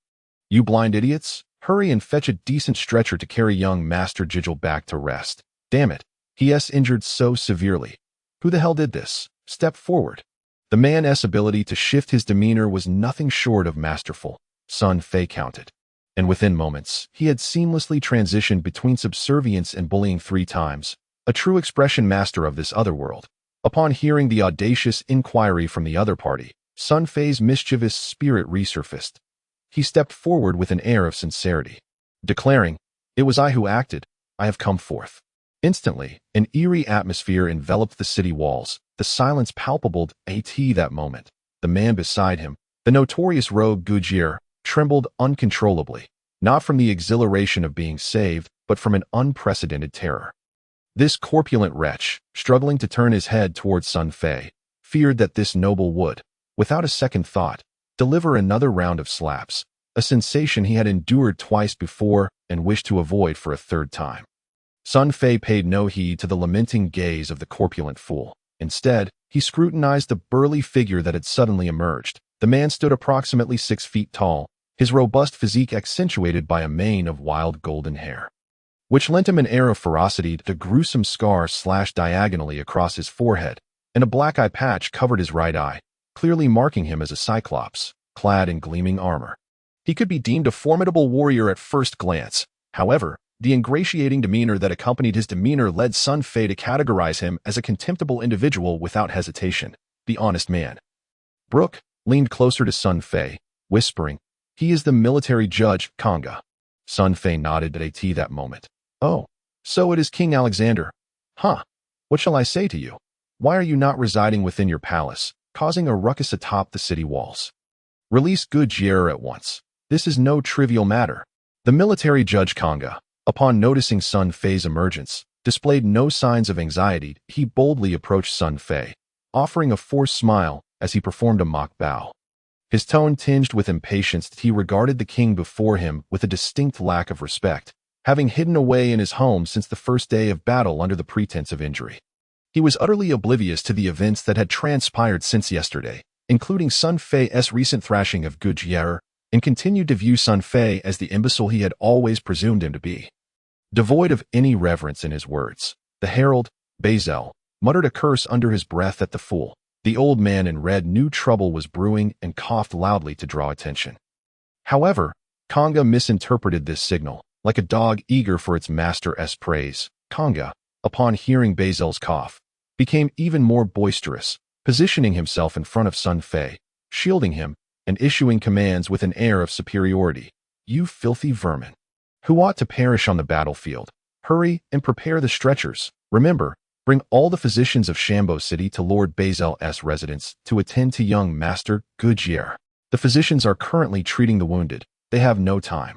You blind idiots? Hurry and fetch a decent stretcher to carry young Master Gegir back to rest. Damn it, he's injured so severely. Who the hell did this? Step forward." The man's ability to shift his demeanor was nothing short of masterful, Sun Fei counted. And within moments, he had seamlessly transitioned between subservience and bullying 3 times, a true expression master of this other world. Upon hearing the audacious inquiry from the other party, Sun Fei's mischievous spirit resurfaced. He stepped forward with an air of sincerity, declaring, "It was I who acted. I have come forth." Instantly, an eerie atmosphere enveloped the city walls, the silence palpable at that moment. The man beside him, the notorious rogue Gegir, trembled uncontrollably, not from the exhilaration of being saved, but from an unprecedented terror. This corpulent wretch, struggling to turn his head towards Sun Fei, feared that this noble would, without a second thought, deliver another round of slaps, a sensation he had endured twice before and wished to avoid for a third time. Sun Fei paid no heed to the lamenting gaze of the corpulent fool. Instead, he scrutinized the burly figure that had suddenly emerged. The man stood approximately 6 feet tall, his robust physique accentuated by a mane of wild golden hair, which lent him an air of ferocity. The gruesome scar slashed diagonally across his forehead, and a black eye patch covered his right eye, clearly marking him as a cyclops, clad in gleaming armor. He could be deemed a formidable warrior at first glance. However, the ingratiating demeanor that accompanied his demeanor led Sun Fei to categorize him as a contemptible individual without hesitation. The honest man, Brooke, leaned closer to Sun Fei, whispering, "He is the military judge, Conga." Sun Fei nodded at that moment. "Oh, so it is King Alexander. Huh. What shall I say to you? Why are you not residing within your palace, causing a ruckus atop the city walls? Release Gegir at once. This is no trivial matter." The military judge Conga, upon noticing Sun Fei's emergence, displayed no signs of anxiety. He boldly approached Sun Fei, offering a forced smile as he performed a mock bow. His tone tinged with impatience. He regarded the king before him with a distinct lack of respect, having hidden away in his home since the first day of battle under the pretense of injury. He was utterly oblivious to the events that had transpired since yesterday, including Sun Fei's recent thrashing of Gegir, and continued to view Sun Fei as the imbecile he had always presumed him to be. Devoid of any reverence in his words, the herald, Bazel, muttered a curse under his breath at the fool. The old man in red knew trouble was brewing and coughed loudly to draw attention. However, Conga misinterpreted this signal. Like a dog eager for its master's praise, Conga, upon hearing Bazel's cough, became even more boisterous, positioning himself in front of Sun Fei, shielding him, and issuing commands with an air of superiority. "You filthy vermin, who ought to perish on the battlefield, hurry and prepare the stretchers. Remember, bring all the physicians of Shambo City to Lord Bazel's residence to attend to young Master Gegir. The physicians are currently treating the wounded. They have no time."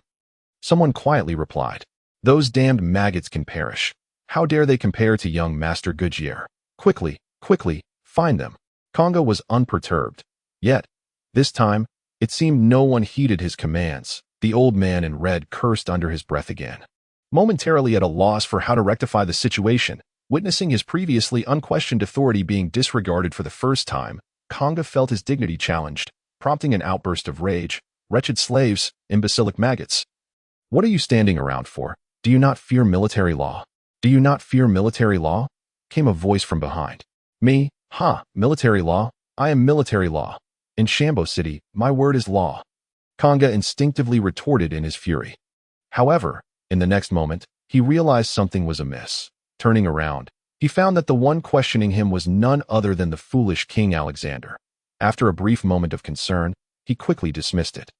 Someone quietly replied, "Those damned maggots can perish. How dare they compare to young Master Gegir? Quickly, quickly, find them." Conga was unperturbed. Yet, this time, it seemed no one heeded his commands. The old man in red cursed under his breath again. Momentarily at a loss for how to rectify the situation, witnessing his previously unquestioned authority being disregarded for the first time, Conga felt his dignity challenged, prompting an outburst of rage. "Wretched slaves, imbecilic maggots. What are you standing around for? Do you not fear military law? Do you not fear military law?" came a voice from behind. "Me? Ha, military law? I am military law. In Shambo City, my word is law." Conga instinctively retorted in his fury. However, in the next moment, he realized something was amiss. Turning around, he found that the one questioning him was none other than the foolish King Alexander. After a brief moment of concern, he quickly dismissed it.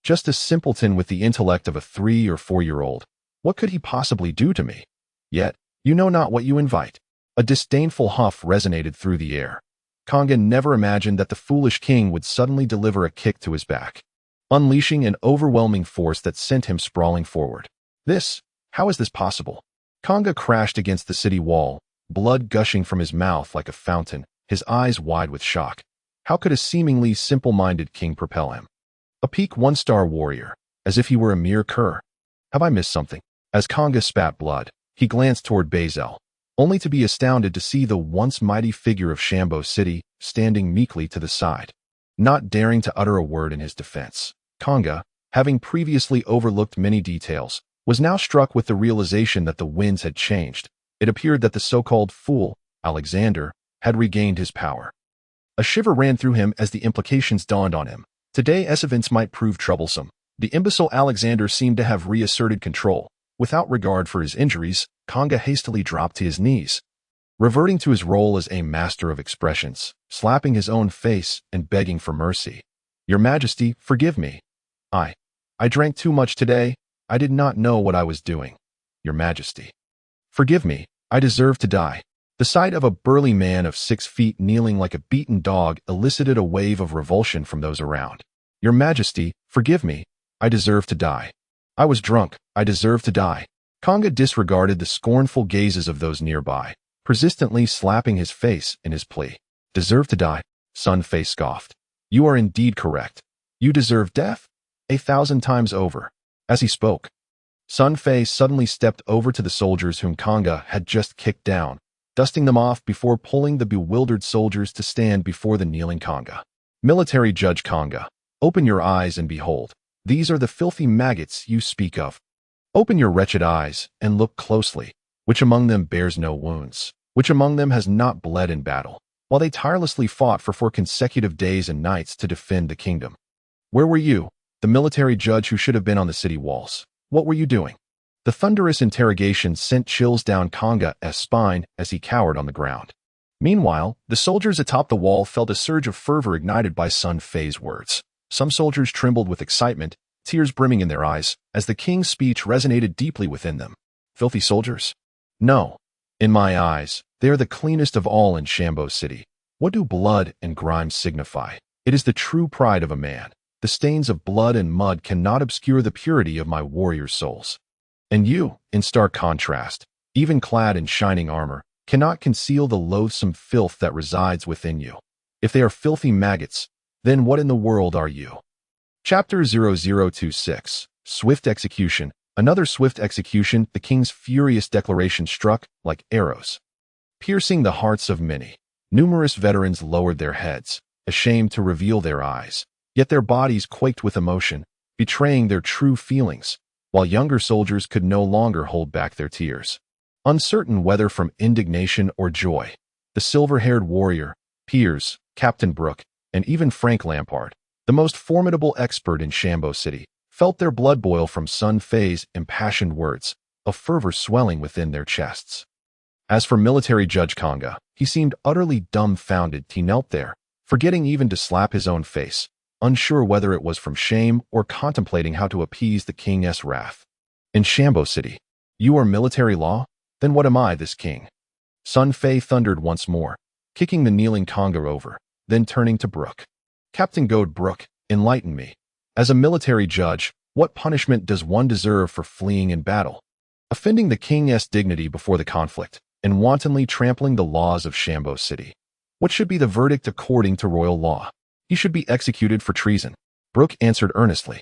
Just a simpleton with the intellect of a 3- or 4-year-old. What could he possibly do to me? Yet, you know not what you invite. A disdainful huff resonated through the air. Kanga never imagined that the foolish king would suddenly deliver a kick to his back, unleashing an overwhelming force that sent him sprawling forward. How is this possible? Kanga crashed against the city wall, blood gushing from his mouth like a fountain, his eyes wide with shock. How could a seemingly simple-minded king propel him? A peak one-star warrior, as if he were a mere cur. Have I missed something? As Kanga spat blood, he glanced toward Bazel, only to be astounded to see the once mighty figure of Shambo City standing meekly to the side. Not daring to utter a word in his defense, Kanga, having previously overlooked many details, was now struck with the realization that the winds had changed. It appeared that the so-called fool, Alexander, had regained his power. A shiver ran through him as the implications dawned on him. Today's events might prove troublesome. The imbecile Alexander seemed to have reasserted control. Without regard for his injuries, Kanga hastily dropped to his knees, reverting to his role as a master of expressions, slapping his own face and begging for mercy. Your Majesty, forgive me. I drank too much today. I did not know what I was doing. Your Majesty. Forgive me. I deserve to die. The sight of a burly man of 6 feet kneeling like a beaten dog elicited a wave of revulsion from those around. Your Majesty, forgive me. I deserve to die. I was drunk. I deserve to die. Kanga disregarded the scornful gazes of those nearby, persistently slapping his face in his plea. Deserve to die? Sun Fei scoffed. You are indeed correct. You deserve death? 1,000 times over. As he spoke, Sun Fei suddenly stepped over to the soldiers whom Kanga had just kicked down, dusting them off before pulling the bewildered soldiers to stand before the kneeling Kanga. Military Judge Kanga, open your eyes and behold. These are the filthy maggots you speak of. Open your wretched eyes and look closely. Which among them bears no wounds? Which among them has not bled in battle, while they tirelessly fought for 4 consecutive days and nights to defend the kingdom? Where were you, the military judge who should have been on the city walls? What were you doing? The thunderous interrogation sent chills down Kanga's spine as he cowered on the ground. Meanwhile, the soldiers atop the wall felt a surge of fervor ignited by Sun Fei's words. Some soldiers trembled with excitement, tears brimming in their eyes, as the king's speech resonated deeply within them. Filthy soldiers? No. In my eyes, they are the cleanest of all in Shambo City. What do blood and grime signify? It is the true pride of a man. The stains of blood and mud cannot obscure the purity of my warriors' souls. And you, in stark contrast, even clad in shining armor, cannot conceal the loathsome filth that resides within you. If they are filthy maggots, then what in the world are you? Chapter 0026, Swift Execution. Another swift execution, the king's furious declaration struck like arrows, piercing the hearts of many. Numerous veterans lowered their heads, ashamed to reveal their eyes, yet their bodies quaked with emotion, betraying their true feelings, while younger soldiers could no longer hold back their tears. Uncertain whether from indignation or joy, the silver-haired warrior, Piers, Captain Brooke, and even Frank Lampard, the most formidable expert in Shambo City, felt their blood boil from Sun Fei's impassioned words, a fervor swelling within their chests. As for military Judge Kanga, he seemed utterly dumbfounded. He knelt there, forgetting even to slap his own face, unsure whether it was from shame or contemplating how to appease the king's wrath. In Shambo City, you are military law? Then what am I, this king? Sun Fei thundered once more, kicking the kneeling Kanga over, then turning to Brooke. Captain Goad Brooke, enlighten me. As a military judge, what punishment does one deserve for fleeing in battle, offending the king's dignity before the conflict, and wantonly trampling the laws of Shambo City? What should be the verdict according to royal law? He should be executed for treason. Brooke answered earnestly.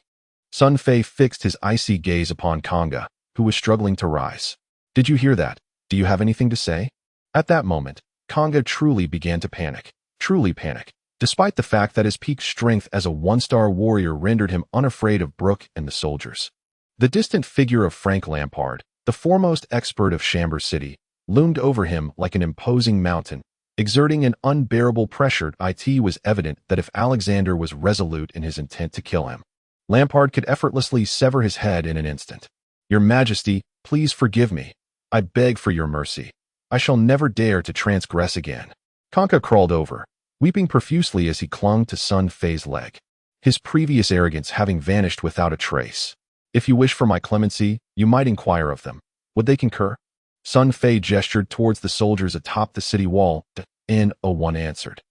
Sun Fei fixed his icy gaze upon Kanga, who was struggling to rise. Did you hear that? Do you have anything to say? At that moment, Kanga truly began to panic. Truly panic. Despite the fact that his peak strength as a one-star warrior rendered him unafraid of Brooke and the soldiers. The distant figure of Frank Lampard, the foremost expert of Shambo City, loomed over him like an imposing mountain, exerting an unbearable pressure. It was evident that if Alexander was resolute in his intent to kill him, Lampard could effortlessly sever his head in an instant. Your Majesty, please forgive me. I beg for your mercy. I shall never dare to transgress again. Kanga crawled over, weeping profusely as he clung to Sun Fei's leg, his previous arrogance having vanished without a trace. If you wish for my clemency, you might inquire of them. Would they concur? Sun Fei gestured towards the soldiers atop the city wall. N01 answered.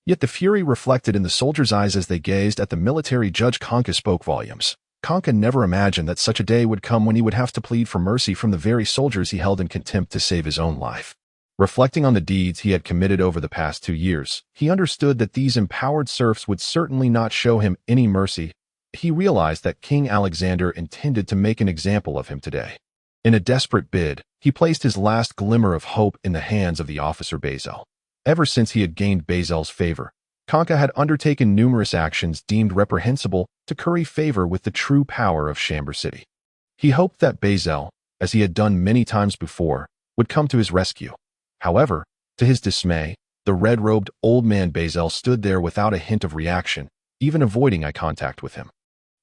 Yet the fury reflected in the soldiers' eyes as they gazed at the military judge Confrontation spoke volumes. Confrontation never imagined that such a day would come when he would have to plead for mercy from the very soldiers he held in contempt to save his own life. Reflecting on the deeds he had committed over the past 2 years, he understood that these empowered serfs would certainly not show him any mercy. He realized that King Alexander intended to make an example of him today. In a desperate bid, he placed his last glimmer of hope in the hands of the officer Bazel. Ever since he had gained Bazel's favor, Confrontation had undertaken numerous actions deemed reprehensible to curry favor with the true power of Chamber City. He hoped that Bazel, as he had done many times before, would come to his rescue. However, to his dismay, the red-robed old man Bazel stood there without a hint of reaction, even avoiding eye contact with him.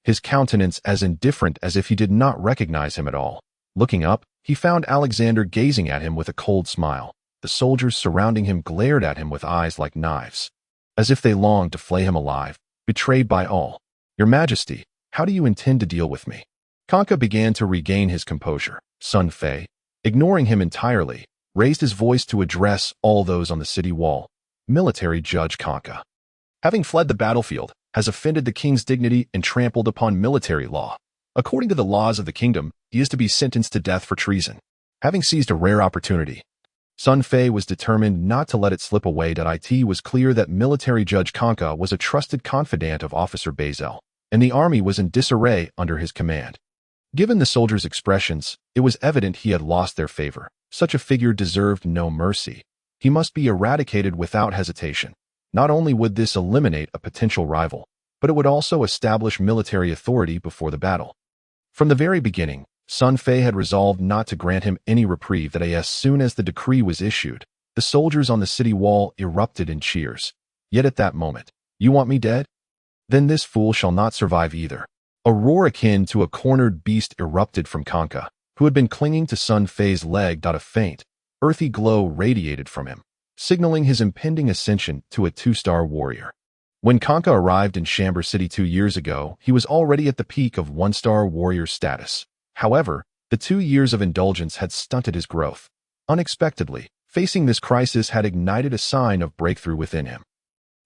His countenance as indifferent as if he did not recognize him at all. Looking up, he found Alexander gazing at him with a cold smile. The soldiers surrounding him glared at him with eyes like knives, as if they longed to flay him alive, betrayed by all. Your Majesty, how do you intend to deal with me? Confrontation began to regain his composure. Sun Fei, ignoring him entirely, raised his voice to address all those on the city wall. Military Judge Confrontation, having fled the battlefield, has offended the king's dignity and trampled upon military law. According to the laws of the kingdom, he is to be sentenced to death for treason. Having seized a rare opportunity, Sun Fei was determined not to let it slip away. It was clear that military judge Confrontation was a trusted confidant of Officer Bazel, and the army was in disarray under his command. Given the soldiers' expressions, it was evident he had lost their favor. Such a figure deserved no mercy. He must be eradicated without hesitation. Not only would this eliminate a potential rival, but it would also establish military authority before the battle. From the very beginning, Sun Fei had resolved not to grant him any reprieve. As soon as the decree was issued, the soldiers on the city wall erupted in cheers. Yet at that moment, "You want me dead? Then this fool shall not survive either." A roar akin to a cornered beast erupted from Confrontation, who had been clinging to Sun Fei's leg. A faint, earthy glow radiated from him, signaling his impending ascension to a 2-star warrior. When Confrontation arrived in Chamber City 2 years ago, he was already at the peak of 1-star warrior status. However, the 2 years of indulgence had stunted his growth. Unexpectedly, facing this crisis had ignited a sign of breakthrough within him.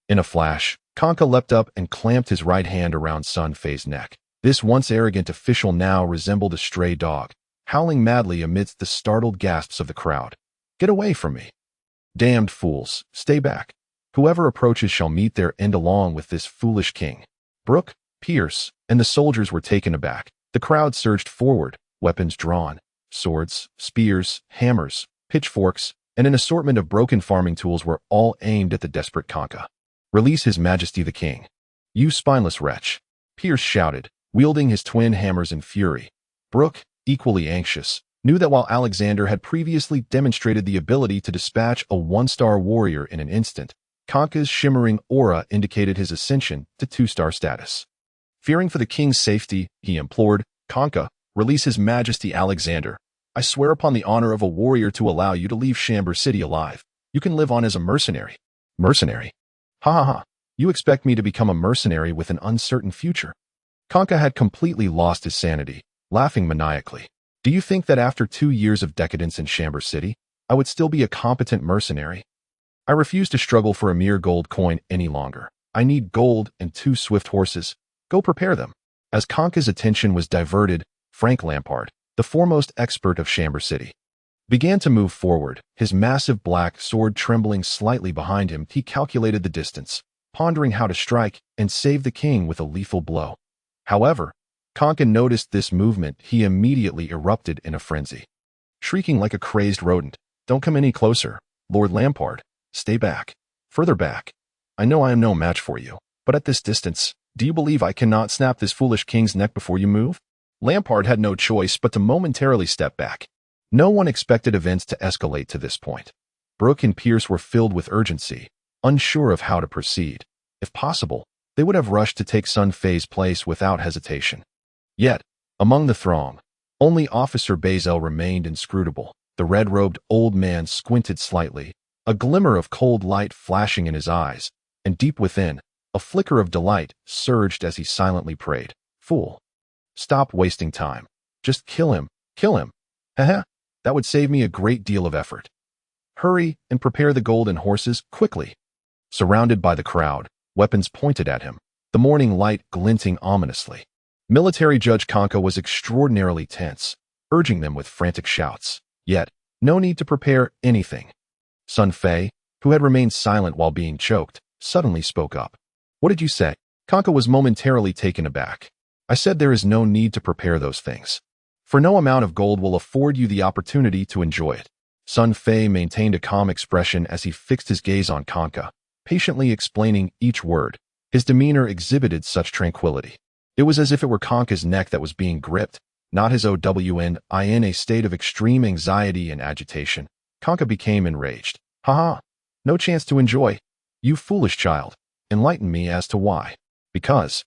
In a flash, Confrontation leapt up and clamped his right hand around Sun Fei's neck. This once arrogant official now resembled a stray dog, howling madly amidst the startled gasps of the crowd. "Get away from me! Damned fools, stay back! Whoever approaches shall meet their end along with this foolish king." Brooke, Pierce, and the soldiers were taken aback. The crowd surged forward, weapons drawn. Swords, spears, hammers, pitchforks, and an assortment of broken farming tools were all aimed at the desperate Confrontation. "Release His Majesty the King, you spineless wretch!" Pierce shouted, wielding his twin hammers in fury. Brooke, equally anxious, knew that while Alexander had previously demonstrated the ability to dispatch a 1-star warrior in an instant, Confrontations's shimmering aura indicated his ascension to 2-star status. Fearing for the king's safety, he implored, "Confrontation, release His Majesty Alexander. I swear upon the honor of a warrior to allow you to leave Chamber City alive. You can live on as a mercenary." "Mercenary? Ha ha ha. You expect me to become a mercenary with an uncertain future?" Confrontation had completely lost his sanity, laughing maniacally. "Do you think that after 2 years of decadence in Chamber City, I would still be a competent mercenary? I refuse to struggle for a mere gold coin any longer. I need gold and 2 swift horses. Go prepare them." As Confrontation's attention was diverted, Frank Lampard, the foremost expert of Chamber City, began to move forward, his massive black sword trembling slightly behind him. He calculated the distance, pondering how to strike and save the king with a lethal blow. However, Confrontation noticed this movement. He immediately erupted in a frenzy, shrieking like a crazed rodent, "Don't come any closer, Lord Lampard. Stay back. Further back. I know I am no match for you, but at this distance, do you believe I cannot snap this foolish king's neck before you move?" Lampard had no choice but to momentarily step back. No one expected events to escalate to this point. Brooke and Pierce were filled with urgency, unsure of how to proceed. If possible, they would have rushed to take Sun Fei's place without hesitation. Yet, among the throng, only Officer Bazel remained inscrutable. The red-robed old man squinted slightly, a glimmer of cold light flashing in his eyes, and deep within, a flicker of delight surged as he silently prayed, "Fool! Stop wasting time. Just kill him. Kill him. Haha. That would save me a great deal of effort. Hurry and prepare the golden horses quickly. Surrounded by the crowd, weapons pointed at him, the morning light glinting ominously. Military Judge Conca was extraordinarily tense, urging them with frantic shouts. Yet, no need to prepare anything. Sun Fei, who had remained silent while being choked, suddenly spoke up. What did you say? Conca was momentarily taken aback. I said there is no need to prepare those things. For no amount of gold will afford you the opportunity to enjoy it. Sun Fei maintained a calm expression as he fixed his gaze on Conca, patiently explaining each word. His demeanor exhibited such tranquility. It was as if it were Conca's neck that was being gripped, not his own. In a state of extreme anxiety and agitation, Conca became enraged. Haha, no chance to enjoy. You foolish child, enlighten me as to why. Because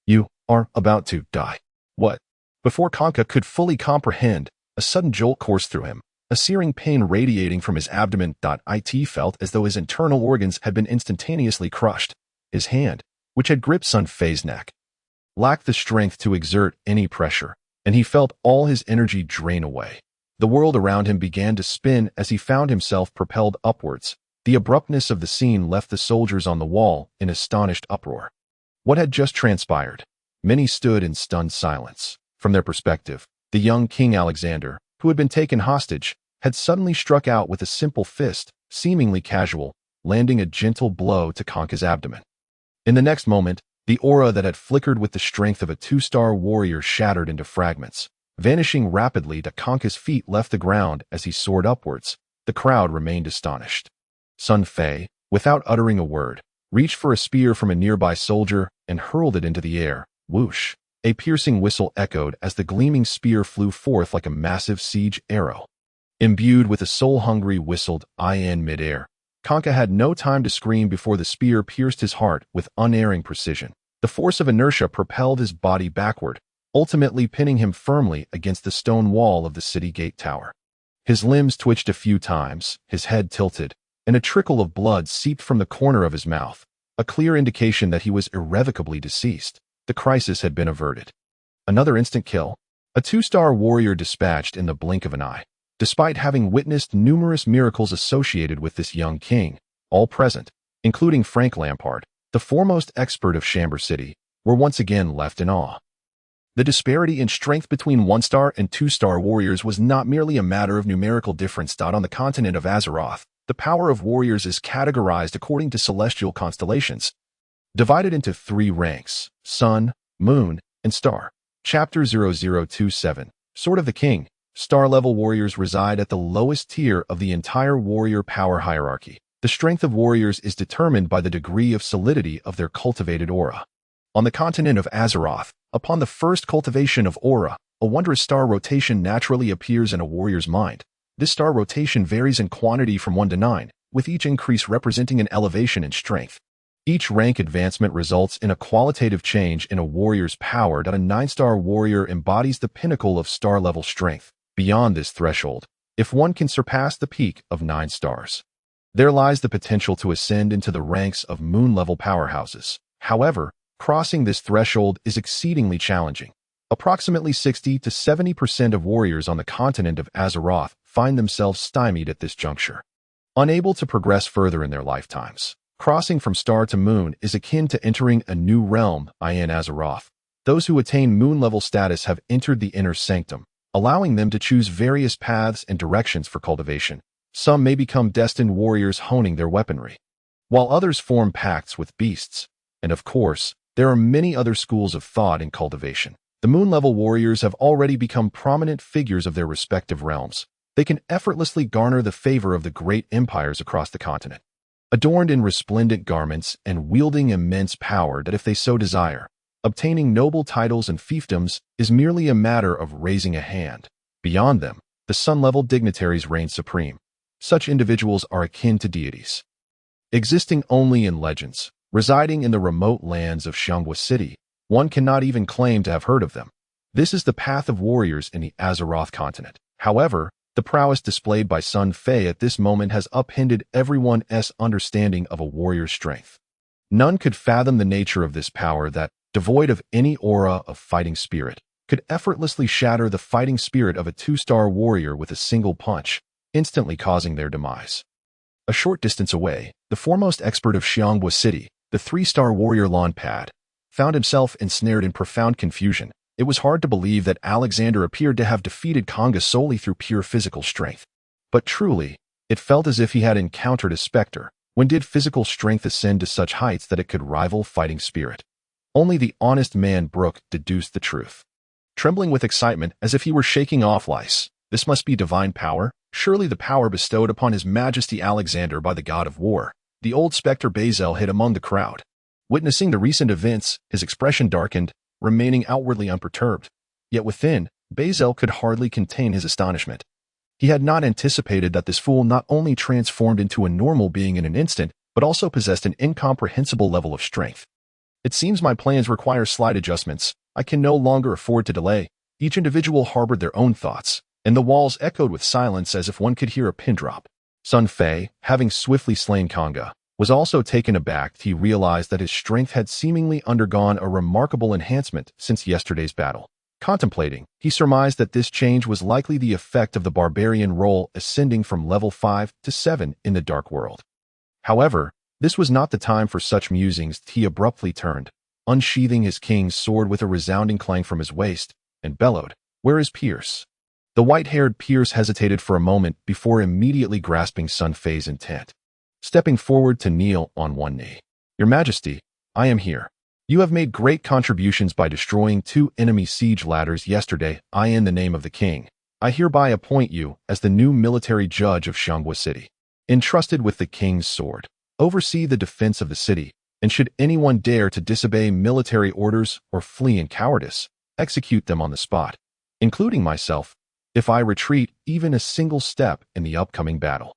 you are about to die. What? Before Conca could fully comprehend, a sudden jolt coursed through him, a searing pain radiating from his abdomen. It felt as though his internal organs had been instantaneously crushed. His hand, which had gripped Sun Fei's neck, lacked the strength to exert any pressure, and he felt all his energy drain away. The world around him began to spin as he found himself propelled upwards. The abruptness of the scene left the soldiers on the wall in astonished uproar. What had just transpired? Many stood in stunned silence. From their perspective, the young King Alexander, who had been taken hostage, had suddenly struck out with a simple fist, seemingly casual, landing a gentle blow to Conca's abdomen. In the next moment, the aura that had flickered with the strength of a 2-star warrior shattered into fragments. Vanishing rapidly, Conca's feet left the ground as he soared upwards. The crowd remained astonished. Sun Fei, without uttering a word, reached for a spear from a nearby soldier and hurled it into the air. Whoosh! A piercing whistle echoed as the gleaming spear flew forth like a massive siege arrow. Imbued with a soul-hungry whistled in midair, Conca had no time to scream before the spear pierced his heart with unerring precision. The force of inertia propelled his body backward, ultimately pinning him firmly against the stone wall of the city gate tower. His limbs twitched a few times, his head tilted, and a trickle of blood seeped from the corner of his mouth, a clear indication that he was irrevocably deceased. The crisis had been averted. Another instant kill, a 2-star warrior dispatched in the blink of an eye. Despite having witnessed numerous miracles associated with this young king, all present, including Frank Lampard, the foremost expert of Chamber City, were once again left in awe. The disparity in strength between 1-star and 2-star warriors was not merely a matter of numerical difference. On the continent of Azeroth, the power of warriors is categorized according to celestial constellations, divided into 3 ranks: Sun, Moon, and Star. Chapter 0027, Sword of the King. Star-level warriors reside at the lowest tier of the entire warrior power hierarchy. The strength of warriors is determined by the degree of solidity of their cultivated aura. On the continent of Azeroth, upon the first cultivation of aura, a wondrous star rotation naturally appears in a warrior's mind. This star rotation varies in quantity from 1 to 9, with each increase representing an elevation in strength. Each rank advancement results in a qualitative change in a warrior's power. A 9-star warrior embodies the pinnacle of star-level strength. Beyond this threshold, if one can surpass the peak of 9 stars, there lies the potential to ascend into the ranks of moon-level powerhouses. However, crossing this threshold is exceedingly challenging. Approximately 60 to 70% of warriors on the continent of Azeroth find themselves stymied at this juncture, unable to progress further in their lifetimes. Crossing from star to moon is akin to entering a new realm in Azeroth. Those who attain moon-level status have entered the inner sanctum, allowing them to choose various paths and directions for cultivation. Some may become destined warriors honing their weaponry, while others form pacts with beasts. And of course, there are many other schools of thought in cultivation. The moon-level warriors have already become prominent figures of their respective realms. They can effortlessly garner the favor of the great empires across the continent, adorned in resplendent garments and wielding immense power that if they so desire, obtaining noble titles and fiefdoms is merely a matter of raising a hand. Beyond them, the sun-level dignitaries reign supreme. Such individuals are akin to deities, existing only in legends, residing in the remote lands of Xianghua City. One cannot even claim to have heard of them. This is the path of warriors in the Azeroth continent. However, the prowess displayed by Sun Fei at this moment has upended everyone's understanding of a warrior's strength. None could fathom the nature of this power that, devoid of any aura of fighting spirit, could effortlessly shatter the fighting spirit of a 2-star warrior with a single punch, instantly causing their demise. A short distance away, the foremost expert of Xianghua City, the 3-star warrior Lampard, found himself ensnared in profound confusion. It was hard to believe that Alexander appeared to have defeated Conga solely through pure physical strength. But truly, it felt as if he had encountered a specter. When did physical strength ascend to such heights that it could rival fighting spirit? Only the honest man Brooke deduced the truth. Trembling with excitement as if he were shaking off lice, this must be divine power, surely the power bestowed upon His Majesty Alexander by the god of war. The old specter Bazel hid among the crowd. Witnessing the recent events, his expression darkened, remaining outwardly unperturbed. Yet within, Bazel could hardly contain his astonishment. He had not anticipated that this fool not only transformed into a normal being in an instant, but also possessed an incomprehensible level of strength. It seems my plans require slight adjustments. I can no longer afford to delay. Each individual harbored their own thoughts, and the walls echoed with silence as if one could hear a pin drop. Sun Fei, having swiftly slain Conga, was also taken aback. He realized that his strength had seemingly undergone a remarkable enhancement since yesterday's battle. Contemplating, he surmised that this change was likely the effect of the barbarian role ascending from level 5 to 7 in the Dark World. However, this was not the time for such musings. He abruptly turned, unsheathing his king's sword with a resounding clang from his waist, and bellowed, "Where is Pierce?" The white-haired Pierce hesitated for a moment before immediately grasping Sun Fei's intent. Stepping forward to kneel on one knee. "Your Majesty, I am here. You have made great contributions by destroying 2 enemy siege ladders yesterday. In the name of the king, I hereby appoint you as the new military judge of Xianghua City, entrusted with the king's sword. Oversee the defense of the city, and should anyone dare to disobey military orders or flee in cowardice, execute them on the spot, including myself, if I retreat even a single step in the upcoming battle.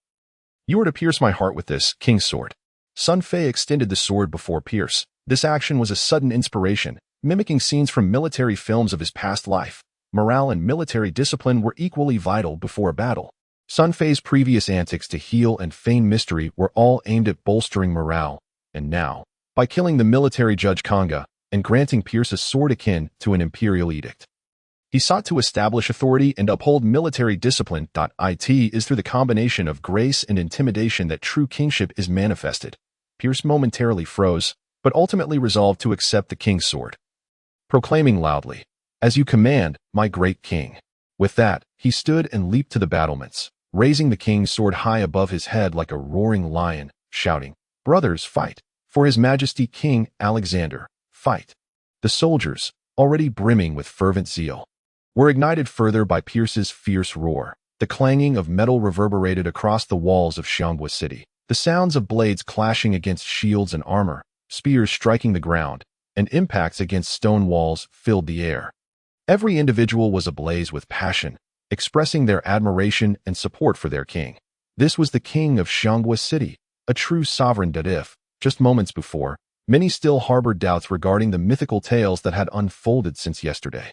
You are to pierce my heart with this king's sword." Sun Fei extended the sword before Pierce. This action was a sudden inspiration, mimicking scenes from military films of his past life. Morale and military discipline were equally vital before a battle. Sun Fei's previous antics to heal and feign mystery were all aimed at bolstering morale, and now, by killing the military judge Conga and granting Pierce a sword akin to an imperial edict, he sought to establish authority and uphold military discipline. It is through the combination of grace and intimidation that true kingship is manifested. Pierce momentarily froze, but ultimately resolved to accept the king's sword, proclaiming loudly, "As you command, my great king." With that, he stood and leaped to the battlements, raising the king's sword high above his head like a roaring lion, shouting, "Brothers, fight! For His Majesty King Alexander, fight!" The soldiers, already brimming with fervent zeal, were ignited further by Pierce's fierce roar. The clanging of metal reverberated across the walls of Xianghua City. The sounds of blades clashing against shields and armor, spears striking the ground, and impacts against stone walls filled the air. Every individual was ablaze with passion, expressing their admiration and support for their king. This was the king of Xianghua City, a true sovereign. That if, just moments before, many still harbored doubts regarding the mythical tales that had unfolded since yesterday,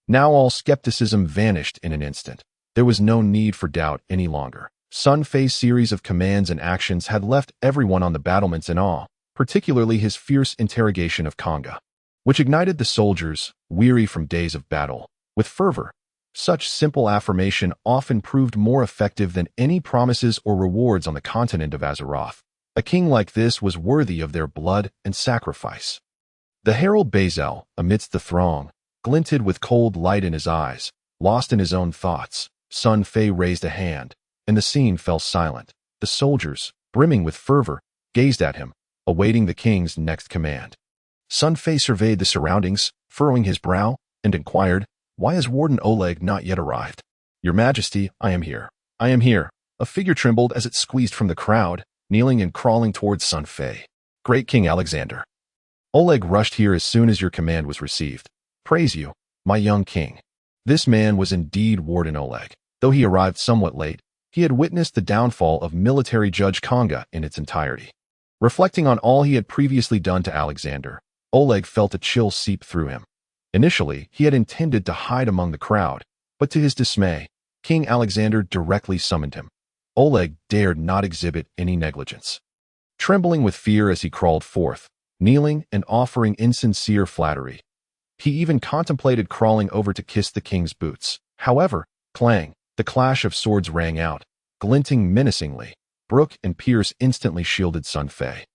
now all skepticism vanished in an instant. There was no need for doubt any longer. Sun Fei's series of commands and actions had left everyone on the battlements in awe, particularly his fierce interrogation of Conga, which ignited the soldiers, weary from days of battle, with fervor. Such simple affirmation often proved more effective than any promises or rewards on the continent of Azeroth. A king like this was worthy of their blood and sacrifice. The herald Bazel, amidst the throng, glinted with cold light in his eyes, lost in his own thoughts. Sun Fei raised a hand, and the scene fell silent. The soldiers, brimming with fervor, gazed at him, awaiting the king's next command. Sun Fei surveyed the surroundings, furrowing his brow, and inquired, "Why has Warden Oleg not yet arrived?" "Your Majesty, I am here. I am here." A figure trembled as it squeezed from the crowd, kneeling and crawling towards Sun Fei. "Great King Alexander. Oleg rushed here as soon as your command was received. Praise you, my young king." This man was indeed Warden Oleg. Though he arrived somewhat late, he had witnessed the downfall of military judge Conga in its entirety. Reflecting on all he had previously done to Alexander, Oleg felt a chill seep through him. Initially, he had intended to hide among the crowd, but to his dismay, King Alexander directly summoned him. Oleg dared not exhibit any negligence. Trembling with fear as he crawled forth, kneeling and offering insincere flattery, He even contemplated crawling over to kiss the king's boots. However, clang, the clash of swords rang out, glinting menacingly. Brooke and Pierce instantly shielded Sun Fei,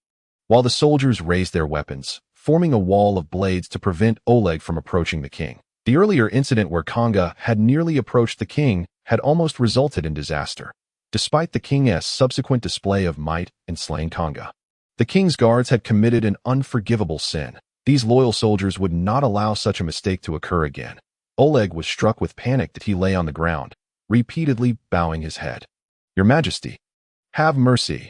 while the soldiers raised their weapons, forming a wall of blades to prevent Oleg from approaching the king. The earlier incident where Kanga had nearly approached the king had almost resulted in disaster, despite the king's subsequent display of might in slaying Kanga. The king's guards had committed an unforgivable sin. These loyal soldiers would not allow such a mistake to occur again. Oleg was struck with panic that he lay on the ground, repeatedly bowing his head. "Your Majesty, have mercy.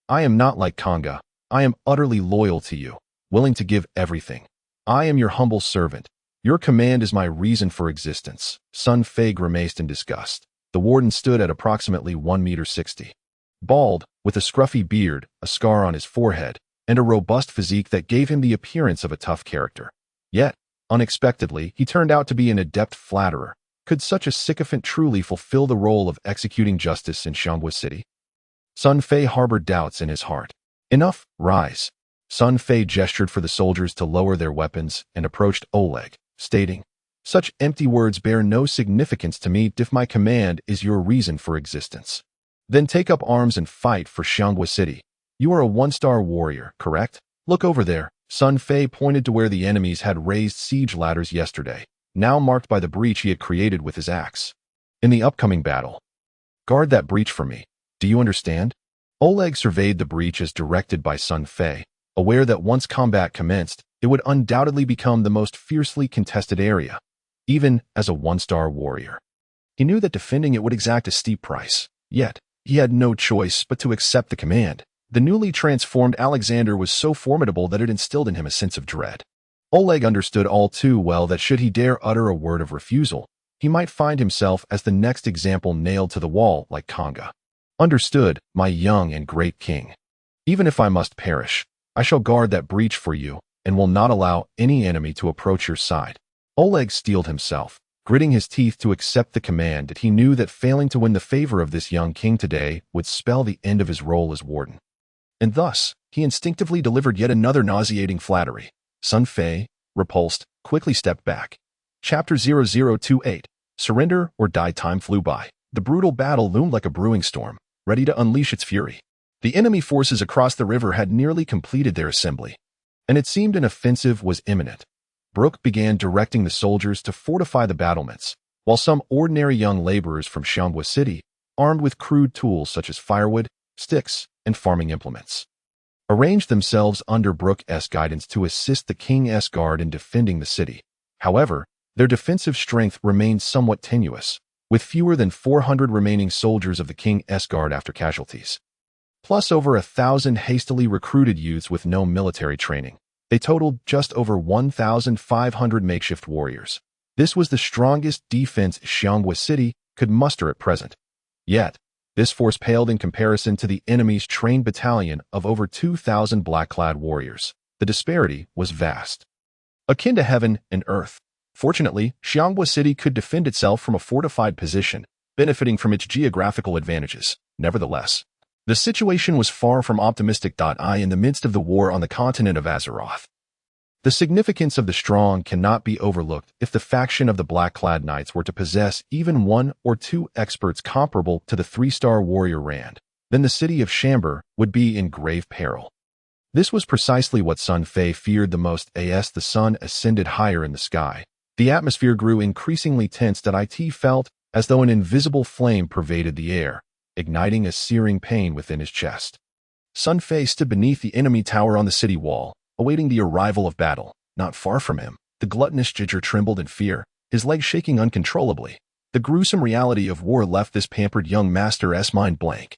I am not like Kanga. I am utterly loyal to you, willing to give everything. I am your humble servant. Your command is my reason for existence." Sun Fei grimaced in disgust. The warden stood at approximately 1.60 meters. Bald, with a scruffy beard, a scar on his forehead, and a robust physique that gave him the appearance of a tough character. Yet, unexpectedly, he turned out to be an adept flatterer. Could such a sycophant truly fulfill the role of executing justice in Xiangwu City? Sun Fei harbored doubts in his heart. "Enough, rise." Sun Fei gestured for the soldiers to lower their weapons and approached Oleg, stating, "Such empty words bear no significance to me if my command is your reason for existence. Then take up arms and fight for Xiangwu City. You are a one-star warrior, correct? Look over there." Sun Fei pointed to where the enemies had raised siege ladders yesterday, now marked by the breach he had created with his axe. "In the upcoming battle, guard that breach for me. Do you understand?" Oleg surveyed the breach as directed by Sun Fei, aware that once combat commenced, it would undoubtedly become the most fiercely contested area, even as a one-star warrior. He knew that defending it would exact a steep price, yet he had no choice but to accept the command. The newly transformed Alexander was so formidable that it instilled in him a sense of dread. Oleg understood all too well that should he dare utter a word of refusal, he might find himself as the next example nailed to the wall like Kanga. "Understood, my young and great king. Even if I must perish, I shall guard that breach for you and will not allow any enemy to approach your side." Oleg steeled himself, gritting his teeth to accept the command that he knew that failing to win the favor of this young king today would spell the end of his role as warden. And thus, he instinctively delivered yet another nauseating flattery. Sun Fei, repulsed, quickly stepped back. Chapter 0028, Surrender or Die. Time flew by. The brutal battle loomed like a brewing storm, ready to unleash its fury. The enemy forces across the river had nearly completed their assembly, and it seemed an offensive was imminent. Brooke began directing the soldiers to fortify the battlements, while some ordinary young laborers from Xiangwu City, armed with crude tools such as firewood, sticks, and farming implements, arranged themselves under Brooke's guidance to assist the king's guard in defending the city. However, their defensive strength remained somewhat tenuous, with fewer than 400 remaining soldiers of the king's guard after casualties, plus over 1,000 hastily recruited youths with no military training. They totaled just over 1,500 makeshift warriors. This was the strongest defense Xiangwu City could muster at present. Yet, this force paled in comparison to the enemy's trained battalion of over 2,000 black-clad warriors. The disparity was vast, akin to heaven and earth. Fortunately, Xiangwu City could defend itself from a fortified position, benefiting from its geographical advantages. Nevertheless, the situation was far from optimistic. In the midst of the war on the continent of Azeroth, the significance of the strong cannot be overlooked. If the faction of the black-clad knights were to possess even one or two experts comparable to the 3-star warrior Rand, then the city of Shamber would be in grave peril. This was precisely what Sun Fei feared the most. As the sun ascended higher in the sky, the atmosphere grew increasingly tense. It felt as though an invisible flame pervaded the air, igniting a searing pain within his chest. Sun Fei stood beneath the enemy tower on the city wall, awaiting the arrival of battle. Not far from him, the gluttonous Gegir trembled in fear, his legs shaking uncontrollably. The gruesome reality of war left this pampered young master's mind blank.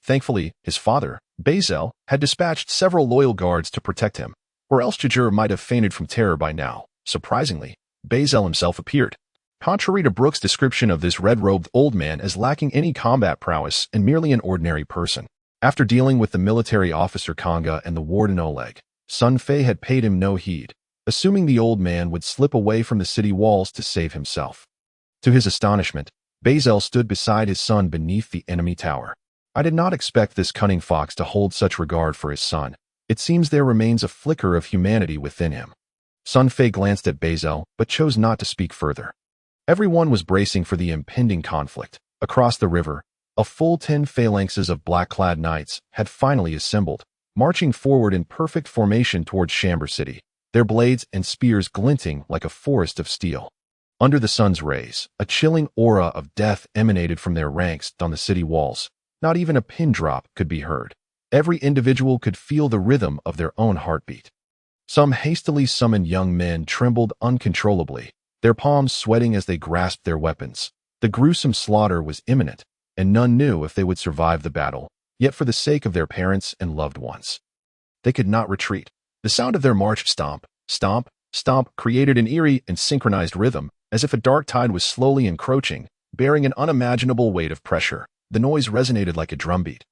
Thankfully, his father, Bazel, had dispatched several loyal guards to protect him, or else Gegir might have fainted from terror by now. Surprisingly, Bazel himself appeared. Contrary to Brooke's description of this red-robed old man as lacking any combat prowess and merely an ordinary person, after dealing with the military officer Kanga and the warden Oleg, Sun Fei had paid him no heed, assuming the old man would slip away from the city walls to save himself. To his astonishment, Bazel stood beside his son beneath the enemy tower. I did not expect this cunning fox to hold such regard for his son. It seems there remains a flicker of humanity within him. Sun Fei glanced at Bazel, but chose not to speak further. Everyone was bracing for the impending conflict. Across the river, a full 10 phalanxes of black-clad knights had finally assembled, marching forward in perfect formation towards Chamber City, their blades and spears glinting like a forest of steel. Under the sun's rays, a chilling aura of death emanated from their ranks on the city walls. Not even a pin drop could be heard. Every individual could feel the rhythm of their own heartbeat. Some hastily summoned young men trembled uncontrollably, their palms sweating as they grasped their weapons. The gruesome slaughter was imminent, and none knew if they would survive the battle, yet for the sake of their parents and loved ones, they could not retreat. The sound of their march stomp, stomp, stomp created an eerie and synchronized rhythm, as if a dark tide was slowly encroaching, bearing an unimaginable weight of pressure. The noise resonated like a drumbeat,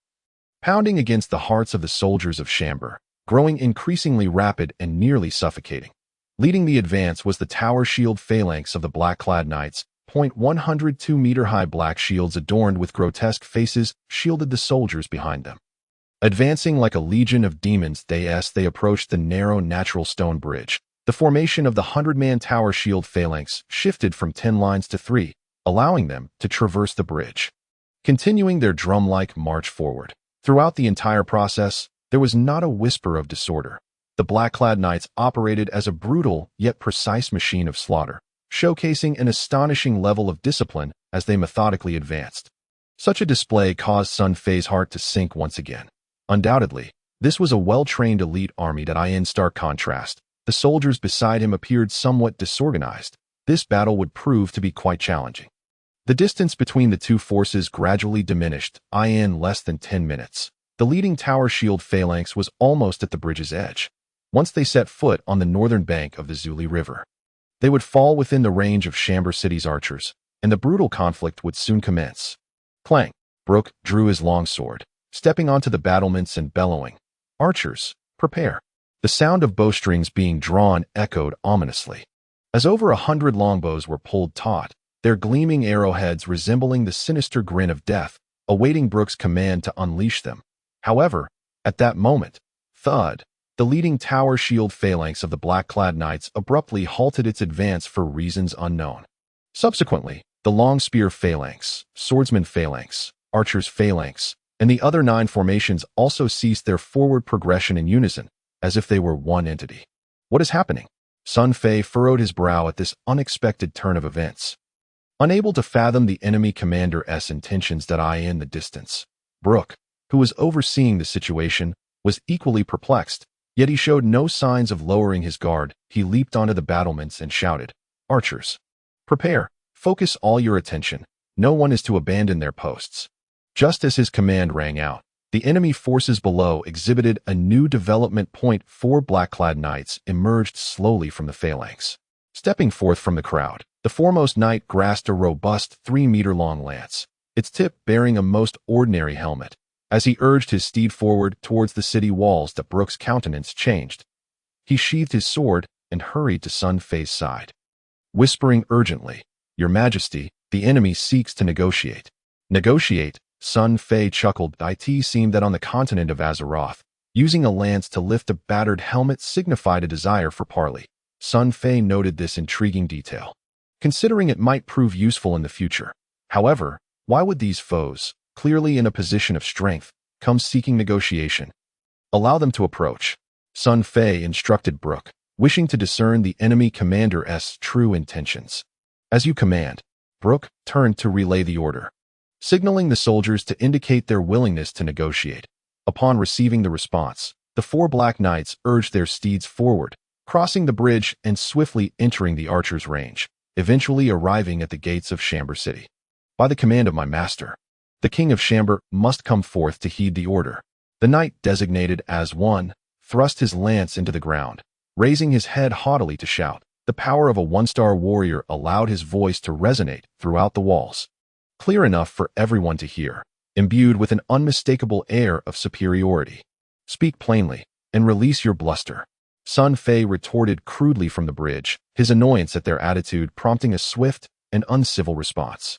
pounding against the hearts of the soldiers of Chamber, growing increasingly rapid and nearly suffocating. Leading the advance was the tower shield phalanx of the black-clad knights. 102-meter-high black shields adorned with grotesque faces shielded the soldiers behind them. Advancing like a legion of demons, they approached the narrow natural stone bridge. The formation of the 100-man tower shield phalanx shifted from 10 lines to 3, allowing them to traverse the bridge, continuing their drum-like march forward. Throughout the entire process, there was not a whisper of disorder. The black-clad knights operated as a brutal yet precise machine of slaughter, showcasing an astonishing level of discipline as they methodically advanced. Such a display caused Sun Fei's heart to sink once again. Undoubtedly, this was a well-trained elite army that in stark contrast. The soldiers beside him appeared somewhat disorganized. This battle would prove to be quite challenging. The distance between the two forces gradually diminished, in less than 10 minutes. The leading tower shield phalanx was almost at the bridge's edge. Once they set foot on the northern bank of the Zuli River, they would fall within the range of Chamber City's archers, and the brutal conflict would soon commence. Clang! Brooke drew his long sword, stepping onto the battlements and bellowing, "Archers, prepare!" The sound of bowstrings being drawn echoed ominously, as over 100 longbows were pulled taut, their gleaming arrowheads resembling the sinister grin of death, awaiting Brooke's command to unleash them. However, at that moment, thud, the leading tower shield phalanx of the black-clad knights abruptly halted its advance for reasons unknown. Subsequently, the long spear phalanx, swordsman phalanx, archers phalanx, and the other 9 formations also ceased their forward progression in unison, as if they were one entity. What is happening? Sun Fei furrowed his brow at this unexpected turn of events, unable to fathom the enemy commander's intentions that in the distance. Brooke, who was overseeing the situation, was equally perplexed, yet he showed no signs of lowering his guard. He leaped onto the battlements and shouted, "Archers, prepare, focus all your attention. No one is to abandon their posts." Just as his command rang out, the enemy forces below exhibited a new development point. 4 black-clad knights emerged slowly from the phalanx. Stepping forth from the crowd, the foremost knight grasped a robust 3-meter-long lance, its tip bearing a most ordinary helmet. As he urged his steed forward towards the city walls, Brooke's countenance changed. He sheathed his sword and hurried to Sun Fei's side, whispering urgently, "Your Majesty, the enemy seeks to negotiate." "Negotiate?" Sun Fei chuckled. It seemed that on the continent of Azeroth, using a lance to lift a battered helmet signified a desire for parley. Sun Fei noted this intriguing detail, considering it might prove useful in the future. However, why would these foes, clearly in a position of strength, come seeking negotiation? "Allow them to approach," Sun Fei instructed Brooke, wishing to discern the enemy commander's true intentions. "As you command." Brooke turned to relay the order, signaling the soldiers to indicate their willingness to negotiate. Upon receiving the response, the 4 black knights urged their steeds forward, crossing the bridge and swiftly entering the archers' range, eventually arriving at the gates of Chamber City. "By the command of my master, the King of Chamber must come forth to heed the order." The knight designated as 1 thrust his lance into the ground, raising his head haughtily to shout. The power of a 1-star warrior allowed his voice to resonate throughout the walls, clear enough for everyone to hear, imbued with an unmistakable air of superiority. "Speak plainly, and release your bluster," Sun Fei retorted crudely from the bridge, his annoyance at their attitude prompting a swift and uncivil response.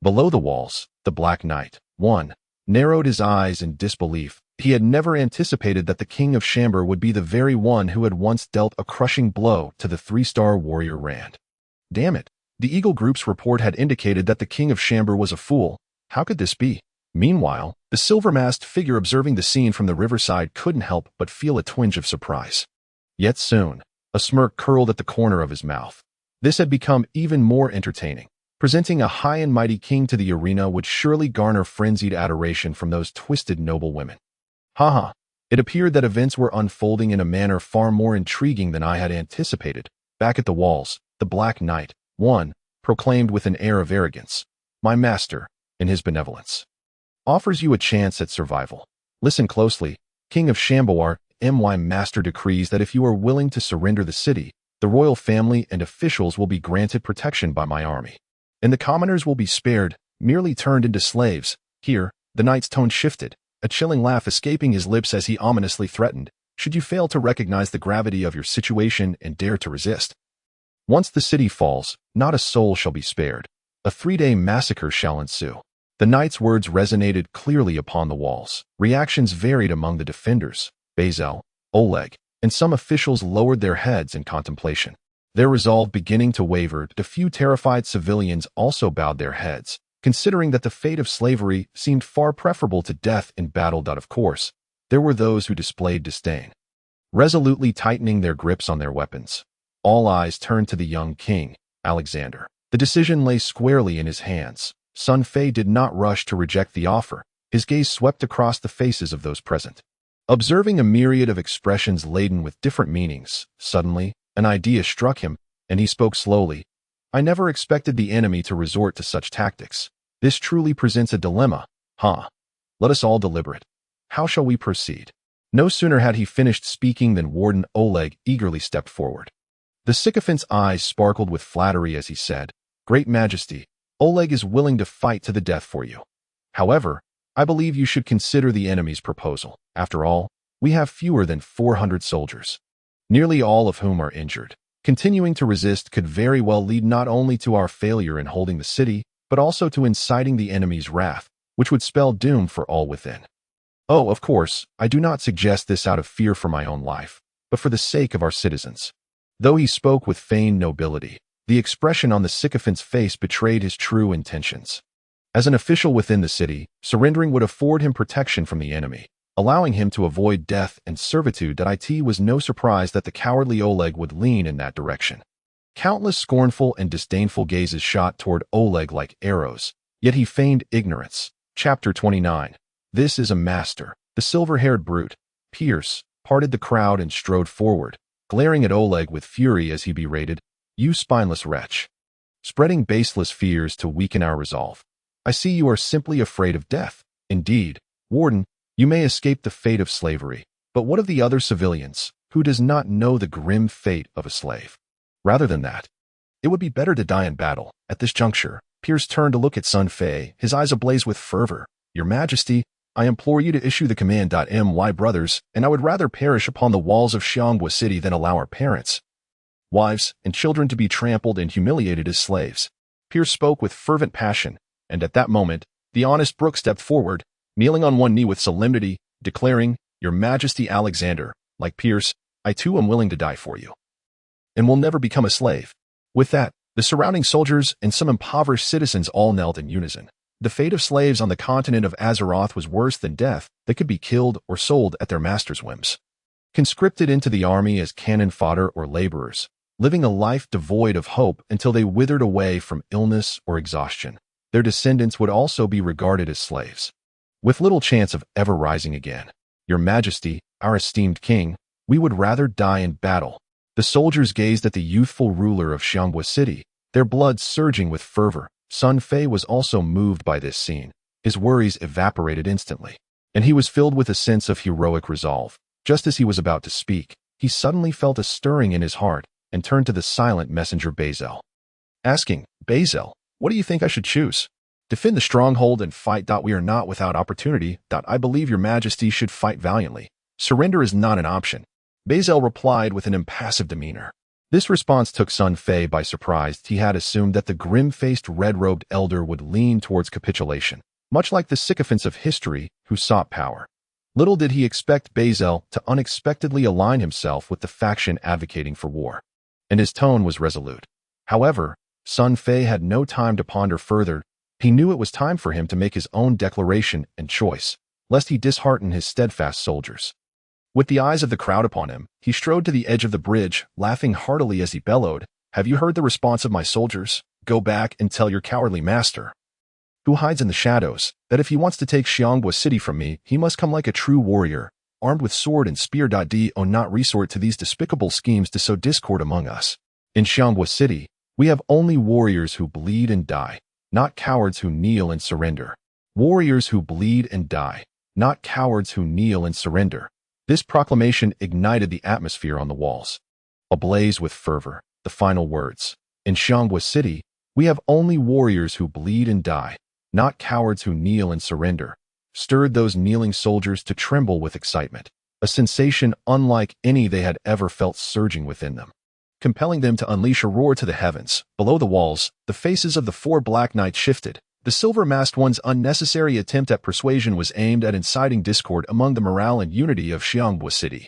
Below the walls, the Black Knight, 1, narrowed his eyes in disbelief, He had never anticipated that the King of Shamber would be the very one who had once dealt a crushing blow to the 3-star warrior Rand. Damn it. The Eagle Group's report had indicated that the King of Shamber was a fool. How could this be? Meanwhile, the silver-masked figure observing the scene from the riverside couldn't help but feel a twinge of surprise. Yet soon, a smirk curled at the corner of his mouth. This had become even more entertaining. Presenting a high and mighty king to the arena would surely garner frenzied adoration from those twisted noble women. Haha, it appeared that events were unfolding in a manner far more intriguing than I had anticipated. Back at the walls, the Black Knight, one, proclaimed with an air of arrogance, "My master, in his benevolence, offers you a chance at survival. Listen closely, King of Shambar, my master decrees that if you are willing to surrender the city, the royal family and officials will be granted protection by my army. And the commoners will be spared, merely turned into slaves." Here, the knight's tone shifted, a chilling laugh escaping his lips as he ominously threatened, "Should you fail to recognize the gravity of your situation and dare to resist, once the city falls, not a soul shall be spared. A 3-day massacre shall ensue." The knight's words resonated clearly upon the walls. Reactions varied among the defenders. Bazel, Oleg, and some officials lowered their heads in contemplation, their resolve beginning to waver. A few terrified civilians also bowed their heads, considering that the fate of slavery seemed far preferable to death in battle. Of course, there were those who displayed disdain, resolutely tightening their grips on their weapons. All eyes turned to the young king, Alexander. The decision lay squarely in his hands. Sun Fei did not rush to reject the offer. His gaze swept across the faces of those present, observing a myriad of expressions laden with different meanings. Suddenly, an idea struck him, and he spoke slowly. "I never expected the enemy to resort to such tactics. This truly presents a dilemma. Let us all deliberate. How shall we proceed?" No sooner had he finished speaking than Warden Oleg eagerly stepped forward. The sycophant's eyes sparkled with flattery as he said, "Great Majesty, Oleg is willing to fight to the death for you. However, I believe you should consider the enemy's proposal. After all, we have fewer than 400 soldiers, nearly all of whom are injured. Continuing to resist could very well lead not only to our failure in holding the city, but also to inciting the enemy's wrath, which would spell doom for all within. Oh, of course, I do not suggest this out of fear for my own life, but for the sake of our citizens." Though he spoke with feigned nobility, the expression on the sycophant's face betrayed his true intentions. As an official within the city, surrendering would afford him protection from the enemy, allowing him to avoid death and servitude. It was no surprise that the cowardly Oleg would lean in that direction. Countless scornful and disdainful gazes shot toward Oleg like arrows, yet he feigned ignorance. Chapter 29. This is a master. The silver-haired brute, Pierce, parted the crowd and strode forward, glaring at Oleg with fury as he berated, "You spineless wretch, spreading baseless fears to weaken our resolve. I see you are simply afraid of death. Indeed, Warden, you may escape the fate of slavery, but what of the other civilians, who does not know the grim fate of a slave? Rather than that, it would be better to die in battle." At this juncture, Pierce turned to look at Sun Fei, his eyes ablaze with fervor. "Your Majesty, I implore you to issue the command. My brothers, and I would rather perish upon the walls of Xianghua City than allow our parents, wives, and children to be trampled and humiliated as slaves." Pierce spoke with fervent passion, and at that moment, the honest Brooke stepped forward, kneeling on one knee with solemnity, declaring, "Your Majesty Alexander, like Pierce, I too am willing to die for you, and will never become a slave." With that, the surrounding soldiers and some impoverished citizens all knelt in unison. The fate of slaves on the continent of Azeroth was worse than death. They could be killed or sold at their master's whims, conscripted into the army as cannon fodder or laborers, living a life devoid of hope until they withered away from illness or exhaustion. Their descendants would also be regarded as slaves, with little chance of ever rising again. "Your Majesty, our esteemed king, we would rather die in battle." The soldiers gazed at the youthful ruler of Xianghua City, their blood surging with fervor. Sun Fei was also moved by this scene. His worries evaporated instantly, and he was filled with a sense of heroic resolve. Just as he was about to speak, he suddenly felt a stirring in his heart and turned to the silent messenger Bazel, asking, "Bazel, what do you think I should choose? Defend the stronghold and fight. We are not without opportunity. I believe your Majesty should fight valiantly. Surrender is not an option." Bazel replied with an impassive demeanor. This response took Sun Fei by surprise. He had assumed that the grim-faced red-robed elder would lean towards capitulation, much like the sycophants of history who sought power. Little did he expect Bazel to unexpectedly align himself with the faction advocating for war, and his tone was resolute. However, Sun Fei had no time to ponder further. He knew it was time for him to make his own declaration and choice, lest he dishearten his steadfast soldiers. With the eyes of the crowd upon him, he strode to the edge of the bridge, laughing heartily as he bellowed, "Have you heard the response of my soldiers? Go back and tell your cowardly master, who hides in the shadows, that if he wants to take Xiangbao City from me, he must come like a true warrior, armed with sword and spear. Do not resort to these despicable schemes to sow discord among us. In Xiangbao City, we have only warriors who bleed and die, not cowards who kneel and surrender. Warriors who bleed and die, not cowards who kneel and surrender." This proclamation ignited the atmosphere on the walls. Ablaze with fervor, the final words, "In Xiangbao City, we have only warriors who bleed and die, not cowards who kneel and surrender," stirred those kneeling soldiers to tremble with excitement, a sensation unlike any they had ever felt surging within them, compelling them to unleash a roar to the heavens. Below the walls, the faces of the four Black Knights shifted. The silver-masked one's unnecessary attempt at persuasion was aimed at inciting discord among the morale and unity of Xiangbao City,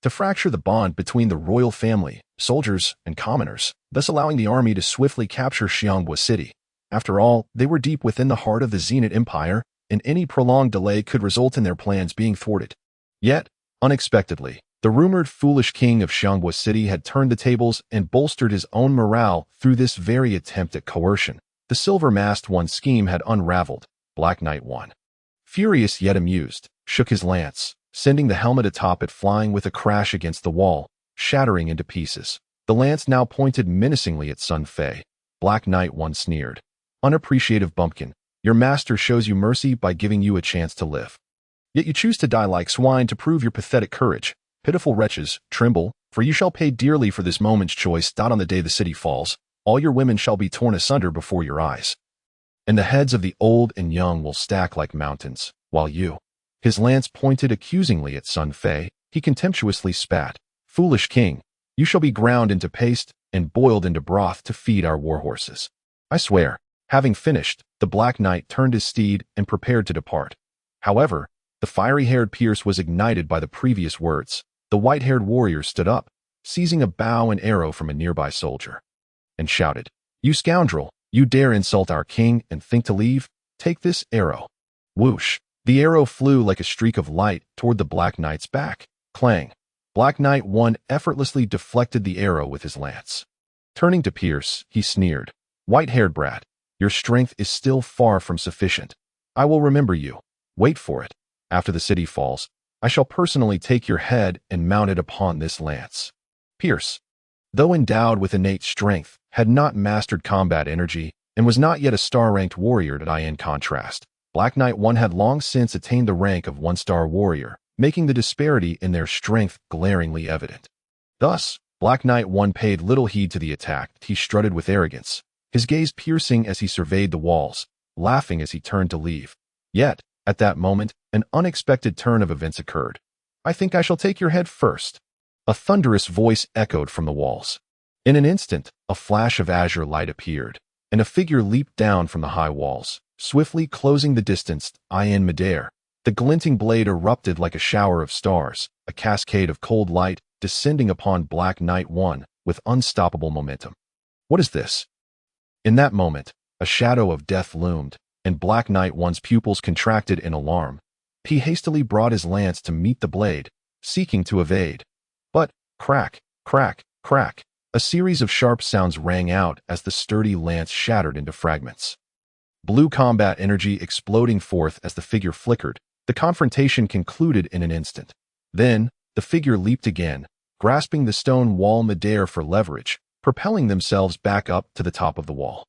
to fracture the bond between the royal family, soldiers, and commoners, thus allowing the army to swiftly capture Xiangbao City. After all, they were deep within the heart of the Zenith Empire, and any prolonged delay could result in their plans being thwarted. Yet, unexpectedly, the rumored foolish king of Xiangbao City had turned the tables and bolstered his own morale through this very attempt at coercion. The silver-masked one's scheme had unraveled. Black Knight 1, furious yet amused, shook his lance, sending the helmet atop it flying with a crash against the wall, shattering into pieces. The lance now pointed menacingly at Sun Fei. Black Knight 1 sneered, "Unappreciative bumpkin, your master shows you mercy by giving you a chance to live. Yet you choose to die like swine to prove your pathetic courage. Pitiful wretches, tremble, for you shall pay dearly for this moment's choice. On the day the city falls, all your women shall be torn asunder before your eyes, and the heads of the old and young will stack like mountains, while you—" His lance pointed accusingly at Sun Fei. He contemptuously spat, "Foolish king, you shall be ground into paste and boiled into broth to feed our war horses. I swear." Having finished, the Black Knight turned his steed and prepared to depart. However, the fiery-haired Pierce was ignited by the previous words. The white-haired warrior stood up, seizing a bow and arrow from a nearby soldier, and shouted, "You scoundrel, you dare insult our king and think to leave? Take this arrow." Whoosh! The arrow flew like a streak of light toward the Black Knight's back. Clang! Black Knight 1 effortlessly deflected the arrow with his lance. Turning to Pierce, he sneered, "White-haired brat, your strength is still far from sufficient. I will remember you. Wait for it. After the city falls, I shall personally take your head and mount it upon this lance." Pierce, though endowed with innate strength, had not mastered combat energy and was not yet a star-ranked warrior. In contrast, Black Knight 1 had long since attained the rank of one-star warrior, making the disparity in their strength glaringly evident. Thus, Black Knight 1 paid little heed to the attack. He strutted with arrogance, his gaze piercing as he surveyed the walls, laughing as he turned to leave. Yet, at that moment, an unexpected turn of events occurred. "I think I shall take your head first." A thunderous voice echoed from the walls. In an instant, a flash of azure light appeared, and a figure leaped down from the high walls, swiftly closing the distance. In midair, the glinting blade erupted like a shower of stars, a cascade of cold light descending upon Black Knight 1 with unstoppable momentum. "What is this?" In that moment, a shadow of death loomed, and Black Knight 1's pupils contracted in alarm. He hastily brought his lance to meet the blade, seeking to evade. But, crack, crack, crack, a series of sharp sounds rang out as the sturdy lance shattered into fragments. Blue combat energy exploding forth as the figure flickered, the confrontation concluded in an instant. Then, the figure leaped again, grasping the stone wall midair for leverage, propelling themselves back up to the top of the wall.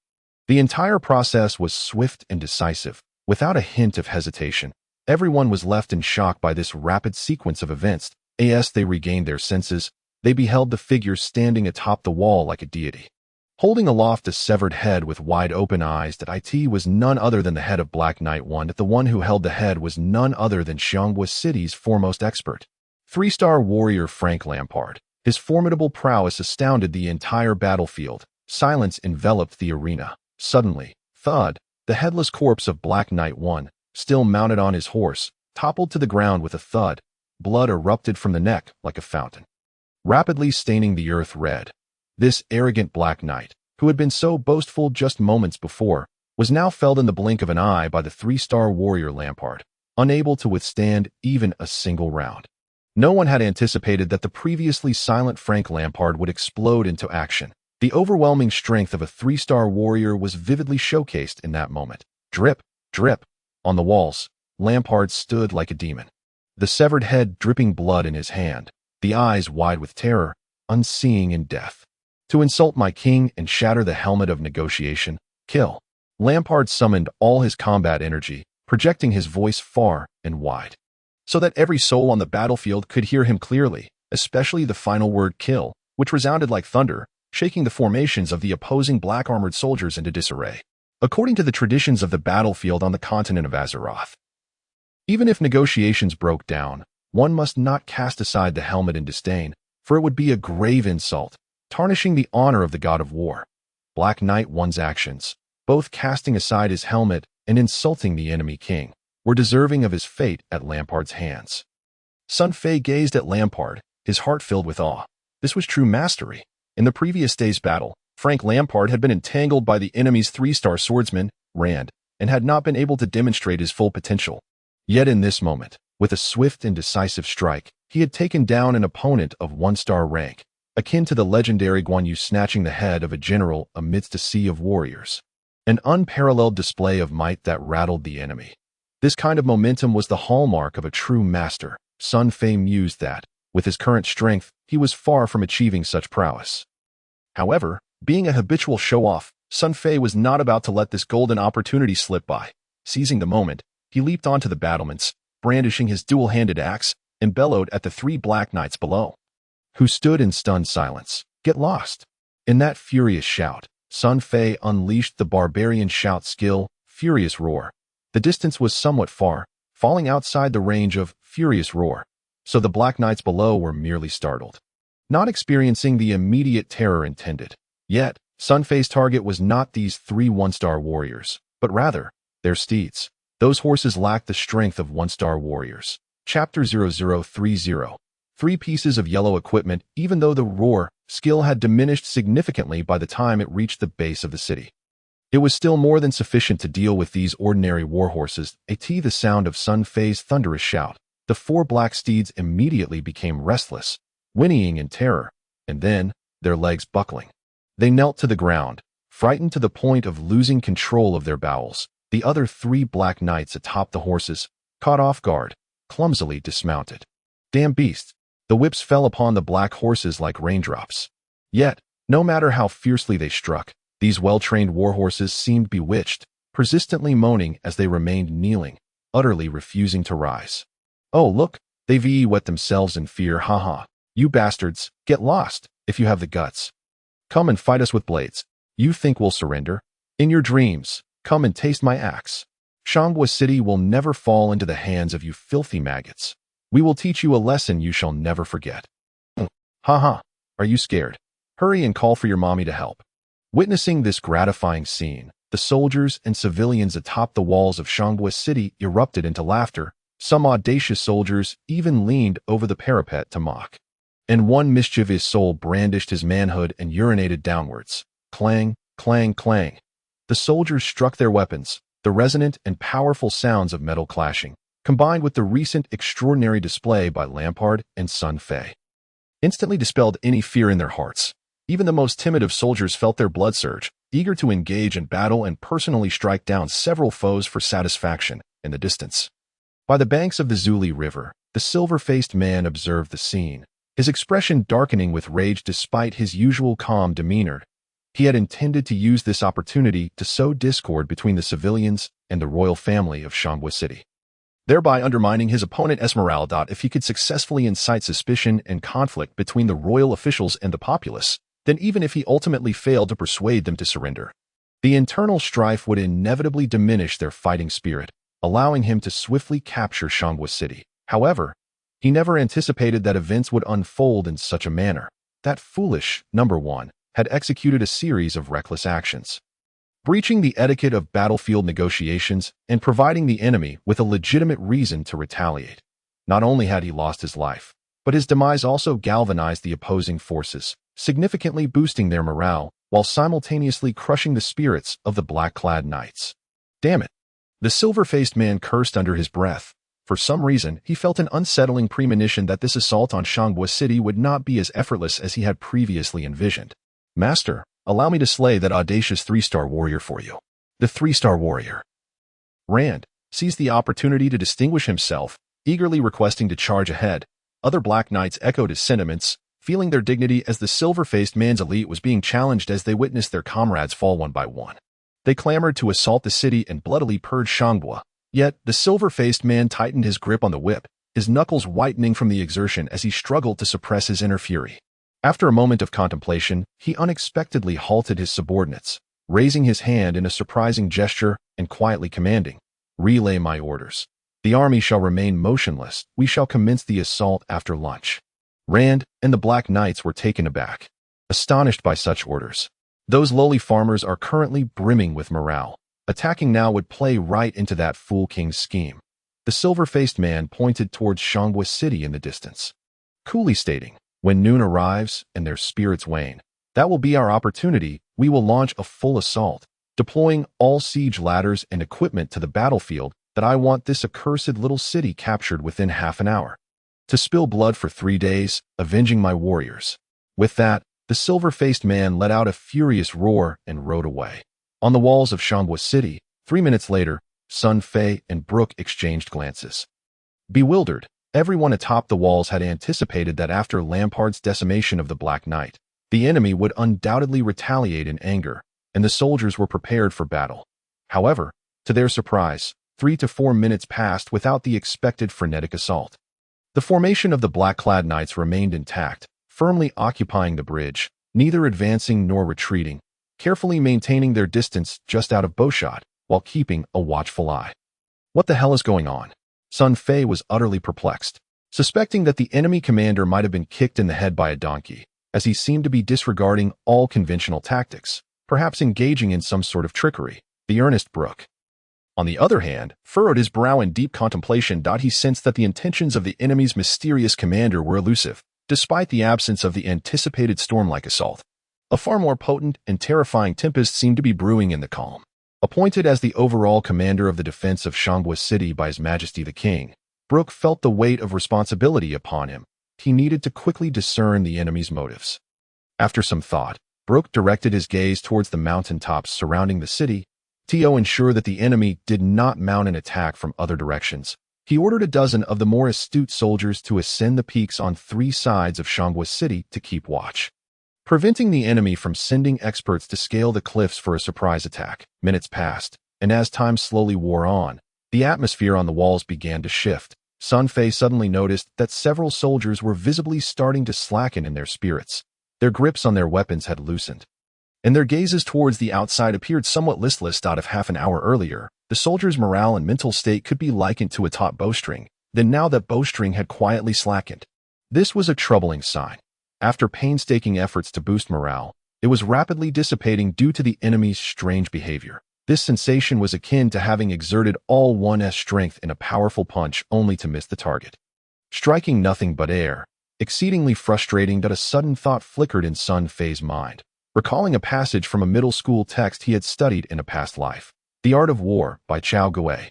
The entire process was swift and decisive, without a hint of hesitation. Everyone was left in shock by this rapid sequence of events. As they regained their senses, they beheld the figure standing atop the wall like a deity, holding aloft a severed head with wide-open eyes. It was none other than the head of Black Knight 1. The one who held the head was none other than Xiangbao City's foremost expert, 3-star warrior Frank Lampard. His formidable prowess astounded the entire battlefield. Silence enveloped the arena. Suddenly, thud, the headless corpse of Black Knight 1, still mounted on his horse, toppled to the ground with a thud. Blood erupted from the neck like a fountain, rapidly staining the earth red. This arrogant Black Knight, who had been so boastful just moments before, was now felled in the blink of an eye by the 3-star warrior Lampard, unable to withstand even a single round. No one had anticipated that the previously silent Frank Lampard would explode into action. The overwhelming strength of a 3-star warrior was vividly showcased in that moment. Drip, drip. On the walls, Lampard stood like a demon, the severed head dripping blood in his hand, the eyes wide with terror, unseeing in death. To insult my king and shatter the helmet of negotiation, kill. Lampard summoned all his combat energy, projecting his voice far and wide, so that every soul on the battlefield could hear him clearly, especially the final word kill, which resounded like thunder, shaking the formations of the opposing black-armored soldiers into disarray. According to the traditions of the battlefield on the continent of Azeroth, even if negotiations broke down, one must not cast aside the helmet in disdain, for it would be a grave insult, tarnishing the honor of the god of war. Black Knight One's actions, both casting aside his helmet and insulting the enemy king, were deserving of his fate at Lampard's hands. Sun Fei gazed at Lampard, his heart filled with awe. This was true mastery. In the previous day's battle, Frank Lampard had been entangled by the enemy's 3-star swordsman, Rand, and had not been able to demonstrate his full potential. Yet in this moment, with a swift and decisive strike, he had taken down an opponent of 1-star rank, akin to the legendary Guan Yu snatching the head of a general amidst a sea of warriors. An unparalleled display of might that rattled the enemy. This kind of momentum was the hallmark of a true master. Sun Fei mused that, with his current strength, he was far from achieving such prowess. However, being a habitual show-off, Sun Fei was not about to let this golden opportunity slip by. Seizing the moment, he leaped onto the battlements, brandishing his dual-handed axe, and bellowed at the 3 Black Knights below, who stood in stunned silence. Get lost. In that furious shout, Sun Fei unleashed the barbarian shout skill, Furious Roar. The distance was somewhat far, falling outside the range of Furious Roar, so the Black Knights below were merely startled, not experiencing the immediate terror intended. Yet, Sun Fei's target was not these 3 1-star warriors, but rather, their steeds. Those horses lacked the strength of 1-star warriors. Chapter 0030. 3 pieces of yellow equipment. Even though the roar skill had diminished significantly by the time it reached the base of the city, it was still more than sufficient to deal with these ordinary warhorses. The sound of Sun Fei's thunderous shout, the 4 black steeds immediately became restless, whinnying in terror, and then, their legs buckling, they knelt to the ground, frightened to the point of losing control of their bowels. The other 3 Black Knights atop the horses, caught off guard, clumsily dismounted. Damn beasts! The whips fell upon the black horses like raindrops. Yet, no matter how fiercely they struck, these well-trained warhorses seemed bewitched, persistently moaning as they remained kneeling, utterly refusing to rise. Oh look, they've wet themselves in fear, haha. You bastards, get lost, if you have the guts. Come and fight us with blades. You think we'll surrender? In your dreams. Come and taste my axe. Shangwa City will never fall into the hands of you filthy maggots. We will teach you a lesson you shall never forget. Haha, are you scared? Hurry and call for your mommy to help. Witnessing this gratifying scene, the soldiers and civilians atop the walls of Shangwa City erupted into laughter. Some audacious soldiers even leaned over the parapet to mock. And one mischievous soul brandished his manhood and urinated downwards. Clang, clang, clang. The soldiers struck their weapons, the resonant and powerful sounds of metal clashing, combined with the recent extraordinary display by Lampard and Sun Fei, instantly dispelled any fear in their hearts. Even the most timid of soldiers felt their blood surge, eager to engage in battle and personally strike down several foes for satisfaction. In the distance, by the banks of the Zuli River, the silver-faced man observed the scene, his expression darkening with rage despite his usual calm demeanor. He had intended to use this opportunity to sow discord between the civilians and the royal family of Shangwa City, thereby undermining his opponent Esmeralda. If he could successfully incite suspicion and conflict between the royal officials and the populace, then even if he ultimately failed to persuade them to surrender, the internal strife would inevitably diminish their fighting spirit, allowing him to swiftly capture Shangwa City. However, he never anticipated that events would unfold in such a manner. That foolish, number 1, had executed a series of reckless actions, breaching the etiquette of battlefield negotiations and providing the enemy with a legitimate reason to retaliate. Not only had he lost his life, but his demise also galvanized the opposing forces, significantly boosting their morale while simultaneously crushing the spirits of the black-clad knights. Damn it! The silver-faced man cursed under his breath. For some reason, he felt an unsettling premonition that this assault on Shangbo City would not be as effortless as he had previously envisioned. Master, allow me to slay that audacious 3-star warrior for you. The 3-star warrior. Rand seized the opportunity to distinguish himself, eagerly requesting to charge ahead. Other Black Knights echoed his sentiments, feeling their dignity as the silver-faced man's elite was being challenged as they witnessed their comrades fall one by one. They clamored to assault the city and bloodily purge Shangbo. Yet, the silver-faced man tightened his grip on the whip, his knuckles whitening from the exertion as he struggled to suppress his inner fury. After a moment of contemplation, he unexpectedly halted his subordinates, raising his hand in a surprising gesture and quietly commanding, "Relay my orders. The army shall remain motionless. We shall commence the assault after lunch." Rand and the Black Knights were taken aback, astonished by such orders. Those lowly farmers are currently brimming with morale. Attacking now would play right into that fool king's scheme. The silver-faced man pointed towards Shangbo City in the distance, coolly stating, "When noon arrives and their spirits wane, that will be our opportunity. We will launch a full assault, deploying all siege ladders and equipment to the battlefield that I want this accursed little city captured within half an hour. To spill blood for 3 days, avenging my warriors." With that, the silver-faced man let out a furious roar and rode away. On the walls of Shangbo City, 3 minutes later, Sun Fei and Brooke exchanged glances. Bewildered, everyone atop the walls had anticipated that after Lampard's decimation of the Black Knight, the enemy would undoubtedly retaliate in anger, and the soldiers were prepared for battle. However, to their surprise, 3 to 4 minutes passed without the expected frenetic assault. The formation of the black-clad knights remained intact, firmly occupying the bridge, neither advancing nor retreating, carefully maintaining their distance just out of bowshot, while keeping a watchful eye. What the hell is going on? Sun Fei was utterly perplexed, suspecting that the enemy commander might have been kicked in the head by a donkey, as he seemed to be disregarding all conventional tactics, perhaps engaging in some sort of trickery. The earnest Brooke, on the other hand, furrowed his brow in deep contemplation. He sensed that the intentions of the enemy's mysterious commander were elusive, despite the absence of the anticipated storm-like assault. A far more potent and terrifying tempest seemed to be brewing in the calm. Appointed as the overall commander of the defense of Shangbo City by His Majesty the King, Brooke felt the weight of responsibility upon him. He needed to quickly discern the enemy's motives. After some thought, Brooke directed his gaze towards the mountaintops surrounding the city. To ensure that the enemy did not mount an attack from other directions, he ordered a dozen of the more astute soldiers to ascend the peaks on 3 sides of Shangbo City to keep watch, preventing the enemy from sending experts to scale the cliffs for a surprise attack. Minutes passed, and as time slowly wore on, the atmosphere on the walls began to shift. Sun Fei suddenly noticed that several soldiers were visibly starting to slacken in their spirits. Their grips on their weapons had loosened, and their gazes towards the outside appeared somewhat listless. Out of half an hour earlier, the soldiers' morale and mental state could be likened to a taut bowstring. Then now that bowstring had quietly slackened. This was a troubling sign. After painstaking efforts to boost morale, it was rapidly dissipating due to the enemy's strange behavior. This sensation was akin to having exerted all one's strength in a powerful punch only to miss the target, striking nothing but air. Exceedingly frustrating, that a sudden thought flickered in Sun Fei's mind, recalling a passage from a middle school text he had studied in a past life. The Art of War by Chao Guo.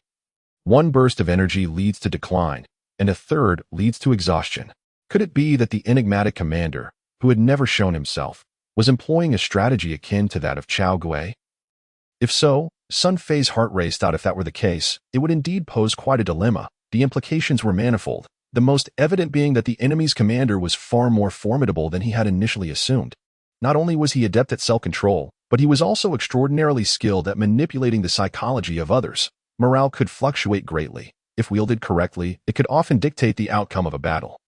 One burst of energy leads to decline, and a third leads to exhaustion. Could it be that the enigmatic commander, who had never shown himself, was employing a strategy akin to that of Chao Guo? If so, Sun Fei's heart raced out. If that were the case, it would indeed pose quite a dilemma. The implications were manifold, the most evident being that the enemy's commander was far more formidable than he had initially assumed. Not only was he adept at self-control, but he was also extraordinarily skilled at manipulating the psychology of others. Morale could fluctuate greatly. If wielded correctly, it could often dictate the outcome of a battle.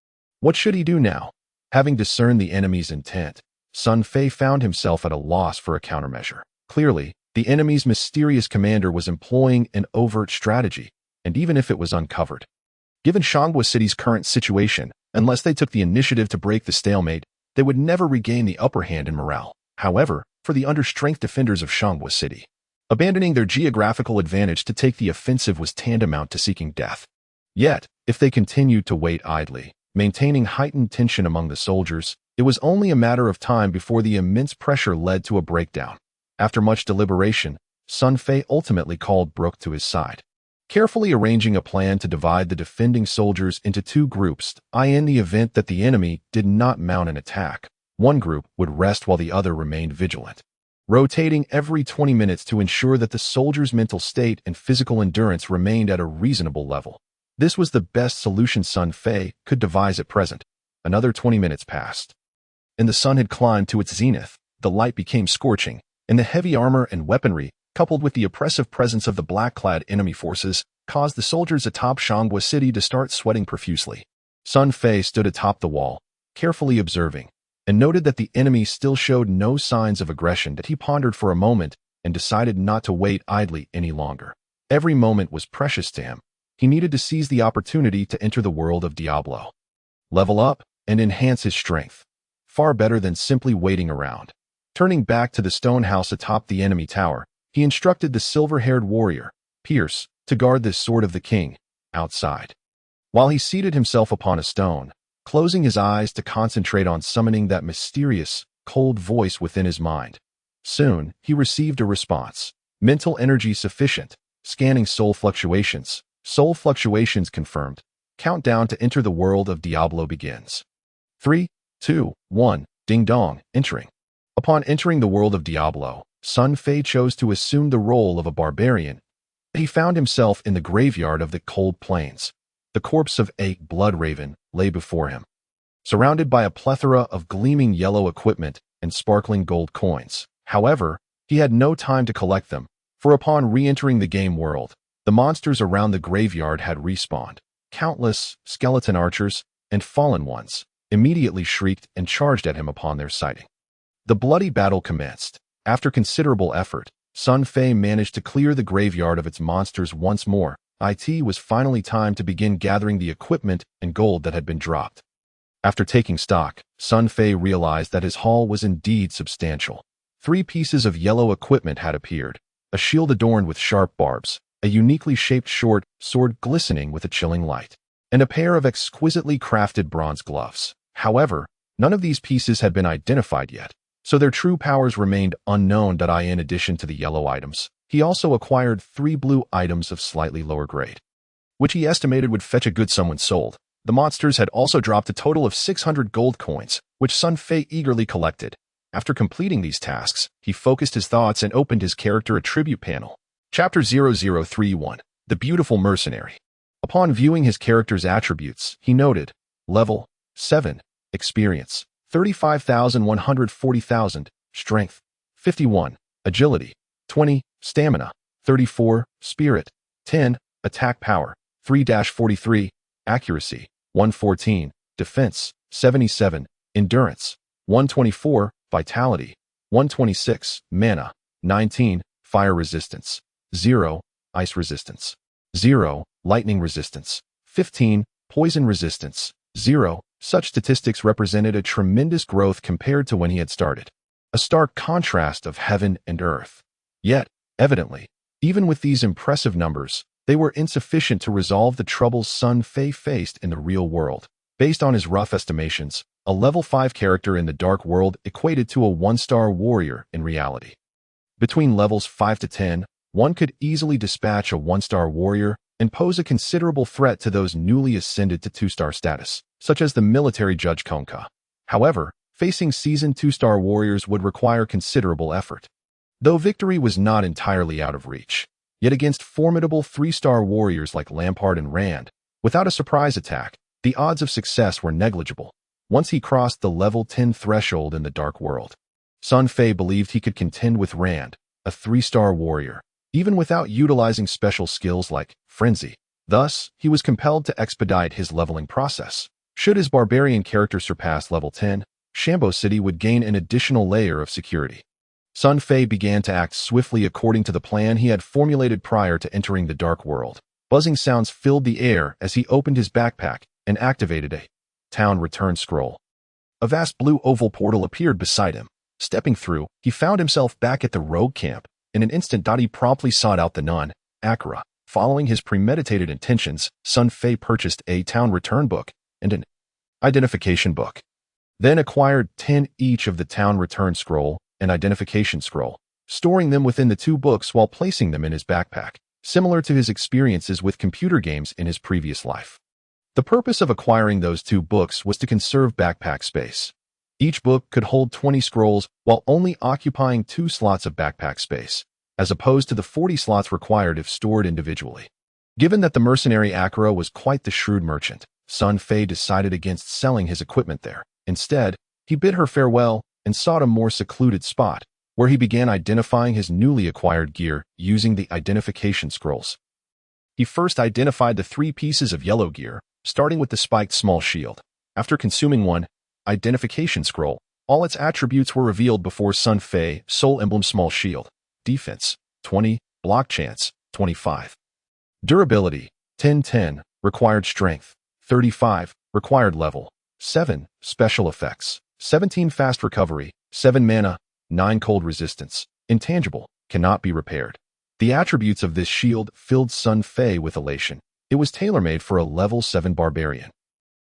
What should he do now? Having discerned the enemy's intent, Sun Fei found himself at a loss for a countermeasure. Clearly, the enemy's mysterious commander was employing an overt strategy, and even if it was uncovered, given Shangbo City's current situation, unless they took the initiative to break the stalemate, they would never regain the upper hand in morale. However, for the understrength defenders of Shangbo City, Abandoning their geographical advantage to take the offensive was tantamount to seeking death. Yet, if they continued to wait idly, maintaining heightened tension among the soldiers, it was only a matter of time before the immense pressure led to a breakdown. After much deliberation, Sun Fei ultimately called Brooke to his side. Carefully arranging a plan to divide the defending soldiers into two groups, in the event that the enemy did not mount an attack, one group would rest while the other remained vigilant, rotating every 20 minutes to ensure that the soldiers' mental state and physical endurance remained at a reasonable level. This was the best solution Sun Fei could devise at present. Another 20 minutes passed, and the sun had climbed to its zenith. The light became scorching, and the heavy armor and weaponry, coupled with the oppressive presence of the black-clad enemy forces, caused the soldiers atop Shanghua City to start sweating profusely. Sun Fei stood atop the wall, carefully observing, and noted that the enemy still showed no signs of aggression. That he pondered for a moment and decided not to wait idly any longer. Every moment was precious to him. He needed to seize the opportunity to enter the world of Diablo, level up, and enhance his strength. Far better than simply waiting around. Turning back to the stone house atop the enemy tower, he instructed the silver-haired warrior, Pierce, to guard the sword of the king, outside. While he seated himself upon a stone, closing his eyes to concentrate on summoning that mysterious, cold voice within his mind. Soon, he received a response. Mental energy sufficient. Scanning soul fluctuations. Soul fluctuations confirmed. Countdown to enter the world of Diablo begins. 3, 2, 1, ding dong, entering. Upon entering the world of Diablo, Sun Fei chose to assume the role of a barbarian. He found himself in the graveyard of the cold plains. The corpse of a blood raven lay before him, surrounded by a plethora of gleaming yellow equipment and sparkling gold coins. However, he had no time to collect them, for upon re-entering the game world, the monsters around the graveyard had respawned. Countless skeleton archers and fallen ones immediately shrieked and charged at him upon their sighting. The bloody battle commenced. After considerable effort, Sun Fei managed to clear the graveyard of its monsters once more. It was finally time to begin gathering the equipment and gold that had been dropped. After taking stock, Sun Fei realized that his haul was indeed substantial. 3 pieces of yellow equipment had appeared, a shield adorned with sharp barbs, a uniquely shaped short sword glistening with a chilling light, and a pair of exquisitely crafted bronze gloves. However, none of these pieces had been identified yet, so their true powers remained unknown. In addition to the yellow items, he also acquired 3 blue items of slightly lower grade, which he estimated would fetch a good sum when sold. The monsters had also dropped a total of 600 gold coins, which Sun Fei eagerly collected. After completing these tasks, he focused his thoughts and opened his character attribute panel. Chapter 0031, The Beautiful Mercenary. Upon viewing his character's attributes, he noted, Level 7, Experience, 35,140,000, Strength, 51, Agility, 20, Stamina, 34, Spirit, 10, Attack Power, 3-43, Accuracy, 114, Defense, 77, Endurance, 124, Vitality, 126, Mana, 19, Fire Resistance, 0, Ice Resistance, 0, Lightning Resistance, 15, Poison Resistance, 0. Such statistics represented a tremendous growth compared to when he had started. A stark contrast of heaven and earth. Yet, evidently, even with these impressive numbers, they were insufficient to resolve the troubles Sun Fei faced in the real world. Based on his rough estimations, a level 5 character in the dark world equated to a 1-star warrior in reality. Between levels 5 to 10, one could easily dispatch a 1-star warrior and pose a considerable threat to those newly ascended to 2-star status, such as the military judge Konka. However, facing seasoned 2-star warriors would require considerable effort. Though victory was not entirely out of reach, yet against formidable 3-star warriors like Lampard and Rand, without a surprise attack, the odds of success were negligible. Once he crossed the level 10 threshold in the dark world, Sun Fei believed he could contend with Rand, a 3-star warrior, even without utilizing special skills like Frenzy. Thus, he was compelled to expedite his leveling process. Should his barbarian character surpass level 10, Shanghua City would gain an additional layer of security. Sun Fei began to act swiftly according to the plan he had formulated prior to entering the dark world. Buzzing sounds filled the air as he opened his backpack and activated a town return scroll. A vast blue oval portal appeared beside him. Stepping through, he found himself back at the rogue camp. In an instant, he promptly sought out the nun, Akira. Following his premeditated intentions, Sun Fei purchased a town return book and an identification book. Then acquired 10 each of the town return scroll and identification scroll, storing them within the two books while placing them in his backpack, similar to his experiences with computer games in his previous life. The purpose of acquiring those two books was to conserve backpack space. Each book could hold 20 scrolls while only occupying 2 slots of backpack space, as opposed to the 40 slots required if stored individually. Given that the mercenary Akira was quite the shrewd merchant, Sun Fei decided against selling his equipment there. Instead, he bid her farewell and sought a more secluded spot, where he began identifying his newly acquired gear using the identification scrolls. He first identified the 3 pieces of yellow gear, starting with the spiked small shield. After consuming one identification scroll, all its attributes were revealed before Sun Fei. Soul Emblem Small Shield. Defense, 20. Block Chance, 25. Durability, 10-10. Required Strength, 35. Required Level, 7. Special Effects, 17. Fast Recovery, 7 Mana, 9 Cold Resistance. Intangible, cannot be repaired. The attributes of this shield filled Sun Fei with elation. It was tailor-made for a level 7 barbarian.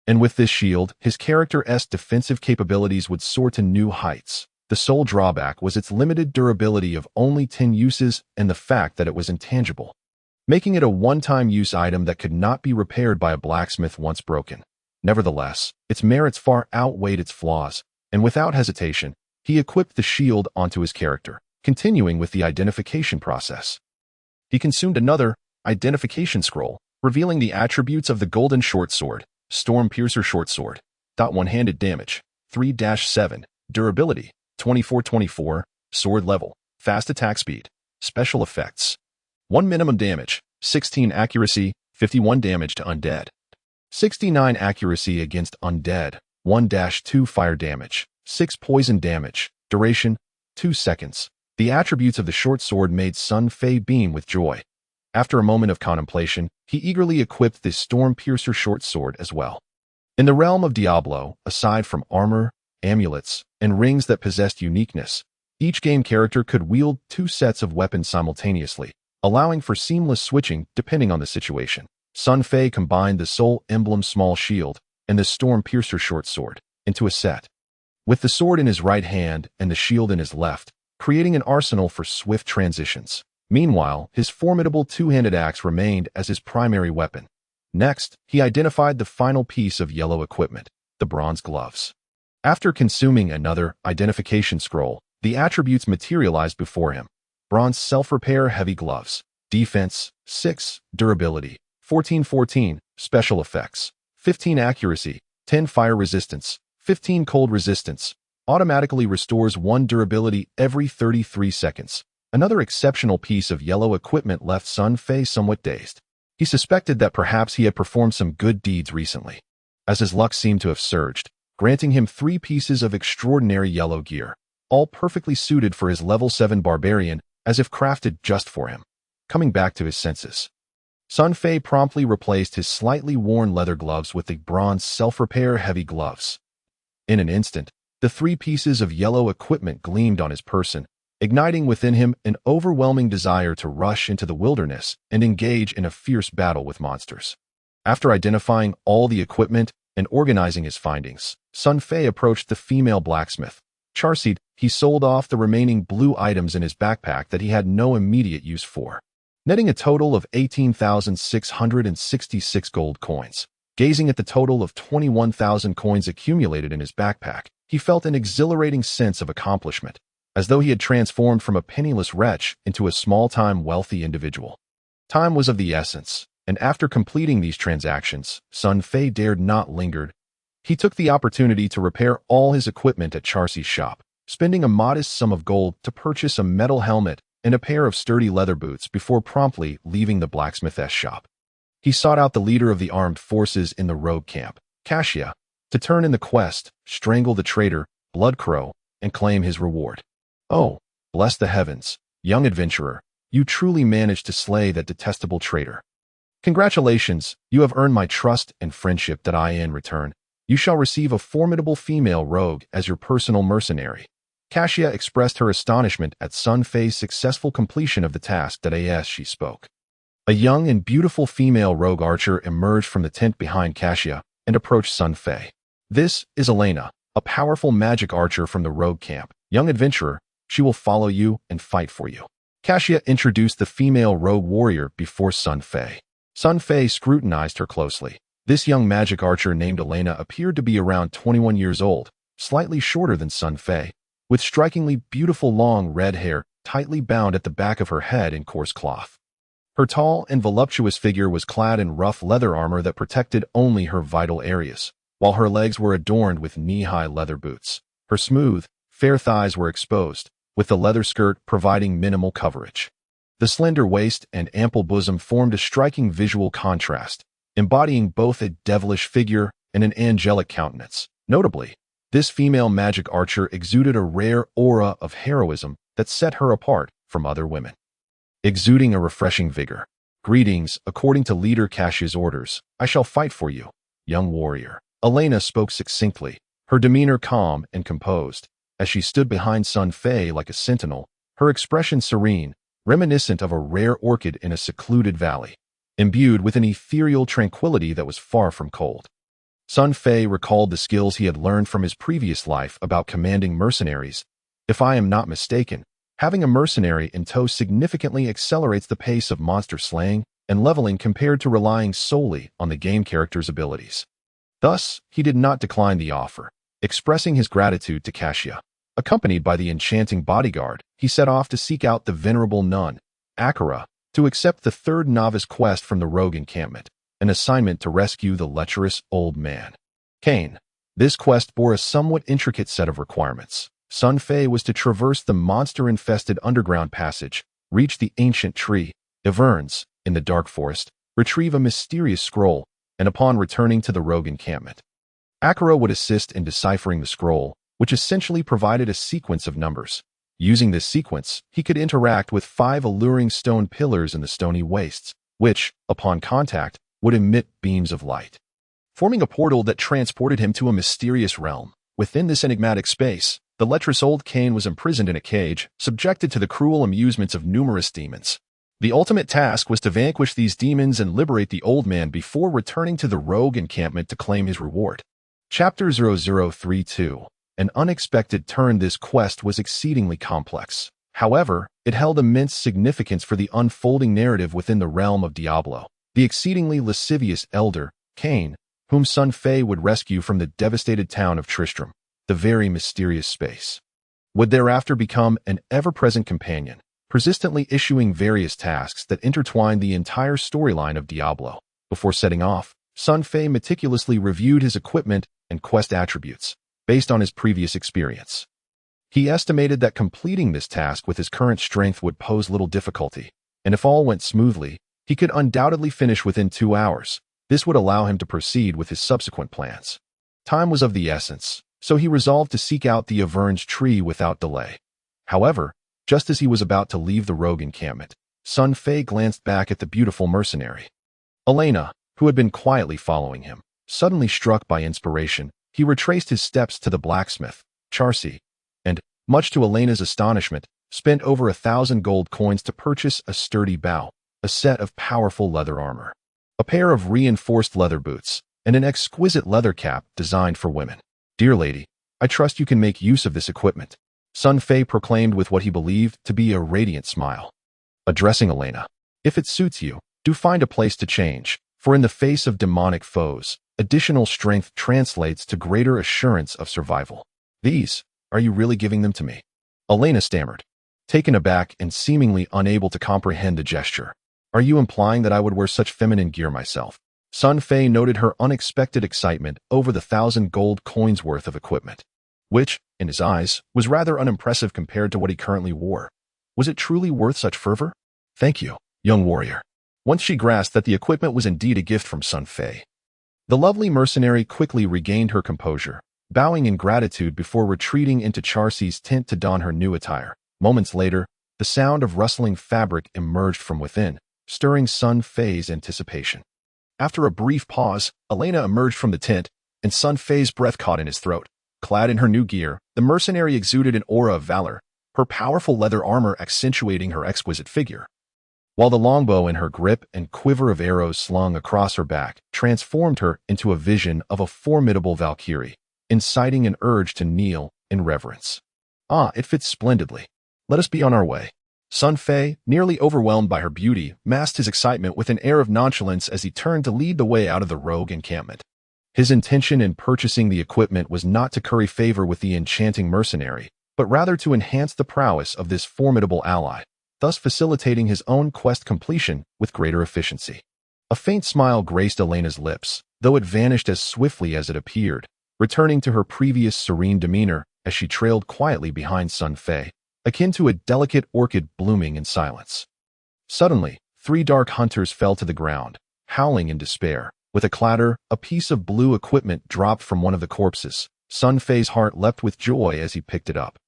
And with this shield, his character's defensive capabilities would soar to new heights. The sole drawback was its limited durability of only 10 uses and the fact that it was intangible, making it a one-time use item that could not be repaired by a blacksmith once broken. Nevertheless, its merits far outweighed its flaws, and without hesitation, he equipped the shield onto his character, continuing with the identification process. He consumed another identification scroll, revealing the attributes of the golden short sword, Storm Piercer short sword. One-handed damage, 3-7. Durability, 24-24. Sword level, fast attack speed. Special effects, 1 minimum damage, 16 accuracy, 51 damage to undead. 69 accuracy against undead, 1-2 fire damage, 6 poison damage, duration, 2 seconds. The attributes of the short sword made Sun Fei beam with joy. After a moment of contemplation, he eagerly equipped this Storm Piercer short sword as well. In the realm of Diablo, aside from armor, amulets, and rings that possessed uniqueness, each game character could wield 2 sets of weapons simultaneously, allowing for seamless switching depending on the situation. Sun Fei combined the Soul Emblem Small Shield and the Storm Piercer short sword into a set, with the sword in his right hand and the shield in his left, creating an arsenal for swift transitions. Meanwhile, his formidable 2-handed axe remained as his primary weapon. Next, he identified the final piece of yellow equipment, the bronze gloves. After consuming another identification scroll, the attributes materialized before him. Bronze self-repair heavy gloves. Defense, 6. Durability, 14-14. Special effects, 15 accuracy, 10 fire resistance, 15 cold resistance. Automatically restores 1 durability every 33 seconds. Another exceptional piece of yellow equipment left Sun Fei somewhat dazed. He suspected that perhaps he had performed some good deeds recently, as his luck seemed to have surged, granting him 3 pieces of extraordinary yellow gear, all perfectly suited for his level 7 barbarian, as if crafted just for him. Coming back to his senses, Sun Fei promptly replaced his slightly worn leather gloves with the bronze self-repair heavy gloves. In an instant, the 3 pieces of yellow equipment gleamed on his person, igniting within him an overwhelming desire to rush into the wilderness and engage in a fierce battle with monsters. After identifying all the equipment and organizing his findings, Sun Fei approached the female blacksmith. Charseed, he sold off the remaining blue items in his backpack that he had no immediate use for, netting a total of 18,666 gold coins. Gazing at the total of 21,000 coins accumulated in his backpack, he felt an exhilarating sense of accomplishment, as though he had transformed from a penniless wretch into a small-time wealthy individual. Time was of the essence, and after completing these transactions, Sun Fei dared not linger. He took the opportunity to repair all his equipment at Charseed's shop, spending a modest sum of gold to purchase a metal helmet and a pair of sturdy leather boots before promptly leaving the blacksmith's shop. He sought out the leader of the armed forces in the rogue camp, Cassia, to turn in the quest, strangle the traitor, Bloodcrow, and claim his reward. Oh, bless the heavens, young adventurer, you truly managed to slay that detestable traitor. Congratulations, you have earned my trust and friendship that in return, you shall receive a formidable female rogue as your personal mercenary. Cassia expressed her astonishment at Sun Fei's successful completion of the task that as she spoke. A young and beautiful female rogue archer emerged from the tent behind Cassia and approached Sun Fei. This is Elena, a powerful magic archer from the rogue camp. Young adventurer, she will follow you and fight for you. Cassia introduced the female rogue warrior before Sun Fei. Sun Fei scrutinized her closely. This young magic archer named Elena appeared to be around 21 years old, slightly shorter than Sun Fei, with strikingly beautiful long red hair tightly bound at the back of her head in coarse cloth. Her tall and voluptuous figure was clad in rough leather armor that protected only her vital areas, while her legs were adorned with knee-high leather boots. Her smooth, fair thighs were exposed, with the leather skirt providing minimal coverage. The slender waist and ample bosom formed a striking visual contrast, embodying both a devilish figure and an angelic countenance. Notably, this female magic archer exuded a rare aura of heroism that set her apart from other women. Exuding a refreshing vigor. Greetings, according to leader Cassia's orders, I shall fight for you, young warrior. Elena spoke succinctly, her demeanor calm and composed. As she stood behind Sun Fei like a sentinel, her expression serene, reminiscent of a rare orchid in a secluded valley, imbued with an ethereal tranquility that was far from cold. Sun Fei recalled the skills he had learned from his previous life about commanding mercenaries. If I am not mistaken, having a mercenary in tow significantly accelerates the pace of monster slaying and leveling compared to relying solely on the game character's abilities. Thus, he did not decline the offer. Expressing his gratitude to Cassia, accompanied by the enchanting bodyguard, he set off to seek out the venerable nun, Akira, to accept the third novice quest from the rogue encampment, an assignment to rescue the lecherous old man, Cain. This quest bore a somewhat intricate set of requirements. Sun Fei was to traverse the monster-infested underground passage, reach the ancient tree, Averns, in the dark forest, retrieve a mysterious scroll, and upon returning to the rogue encampment, Akira would assist in deciphering the scroll, which essentially provided a sequence of numbers. Using this sequence, he could interact with 5 alluring stone pillars in the stony wastes, which, upon contact, would emit beams of light, forming a portal that transported him to a mysterious realm. Within this enigmatic space, the lecherous old Cain was imprisoned in a cage, subjected to the cruel amusements of numerous demons. The ultimate task was to vanquish these demons and liberate the old man before returning to the rogue encampment to claim his reward. Chapter 0032. An unexpected turn. This quest was exceedingly complex. However, it held immense significance for the unfolding narrative within the realm of Diablo. The exceedingly lascivious elder, Cain, whom Sun Fei would rescue from the devastated town of Tristram, the very mysterious space, would thereafter become an ever-present companion, persistently issuing various tasks that intertwined the entire storyline of Diablo. Before setting off, Sun Fei meticulously reviewed his equipment and quest attributes, based on his previous experience. He estimated that completing this task with his current strength would pose little difficulty, and if all went smoothly, he could undoubtedly finish within 2 hours. This would allow him to proceed with his subsequent plans. Time was of the essence, so he resolved to seek out the Averns tree without delay. However, just as he was about to leave the rogue encampment, Sun Fei glanced back at the beautiful mercenary. Elena, who had been quietly following him, suddenly struck by inspiration, he retraced his steps to the blacksmith, Charsi, and, much to Elena's astonishment, spent over 1,000 gold coins to purchase a sturdy bow, a set of powerful leather armor, a pair of reinforced leather boots, and an exquisite leather cap designed for women. Dear lady, I trust you can make use of this equipment, Sun Fei proclaimed with what he believed to be a radiant smile. Addressing Elena, if it suits you, do find a place to change, for in the face of demonic foes, additional strength translates to greater assurance of survival. These, are you really giving them to me? Elena stammered, taken aback and seemingly unable to comprehend the gesture. Are you implying that I would wear such feminine gear myself? Sun Fei noted her unexpected excitement over the 1,000 gold coins worth of equipment, which, in his eyes, was rather unimpressive compared to what he currently wore. Was it truly worth such fervor? Thank you, young warrior. Once she grasped that the equipment was indeed a gift from Sun Fei, the lovely mercenary quickly regained her composure, bowing in gratitude before retreating into Charsi's tent to don her new attire. Moments later, the sound of rustling fabric emerged from within, stirring Sun Fei's anticipation. After a brief pause, Elena emerged from the tent, and Sun Fei's breath caught in his throat. Clad in her new gear, the mercenary exuded an aura of valor, her powerful leather armor accentuating her exquisite figure. While the longbow in her grip and quiver of arrows slung across her back transformed her into a vision of a formidable Valkyrie, inciting an urge to kneel in reverence. Ah, it fits splendidly. Let us be on our way. Sun Fei, nearly overwhelmed by her beauty, masked his excitement with an air of nonchalance as he turned to lead the way out of the rogue encampment. His intention in purchasing the equipment was not to curry favor with the enchanting mercenary, but rather to enhance the prowess of this formidable ally, thus facilitating his own quest completion with greater efficiency. A faint smile graced Elena's lips, though it vanished as swiftly as it appeared, returning to her previous serene demeanor as she trailed quietly behind Sun Fei, akin to a delicate orchid blooming in silence. Suddenly, 3 dark hunters fell to the ground, howling in despair. With a clatter, a piece of blue equipment dropped from one of the corpses. Sun Fei's heart leapt with joy as he picked it up,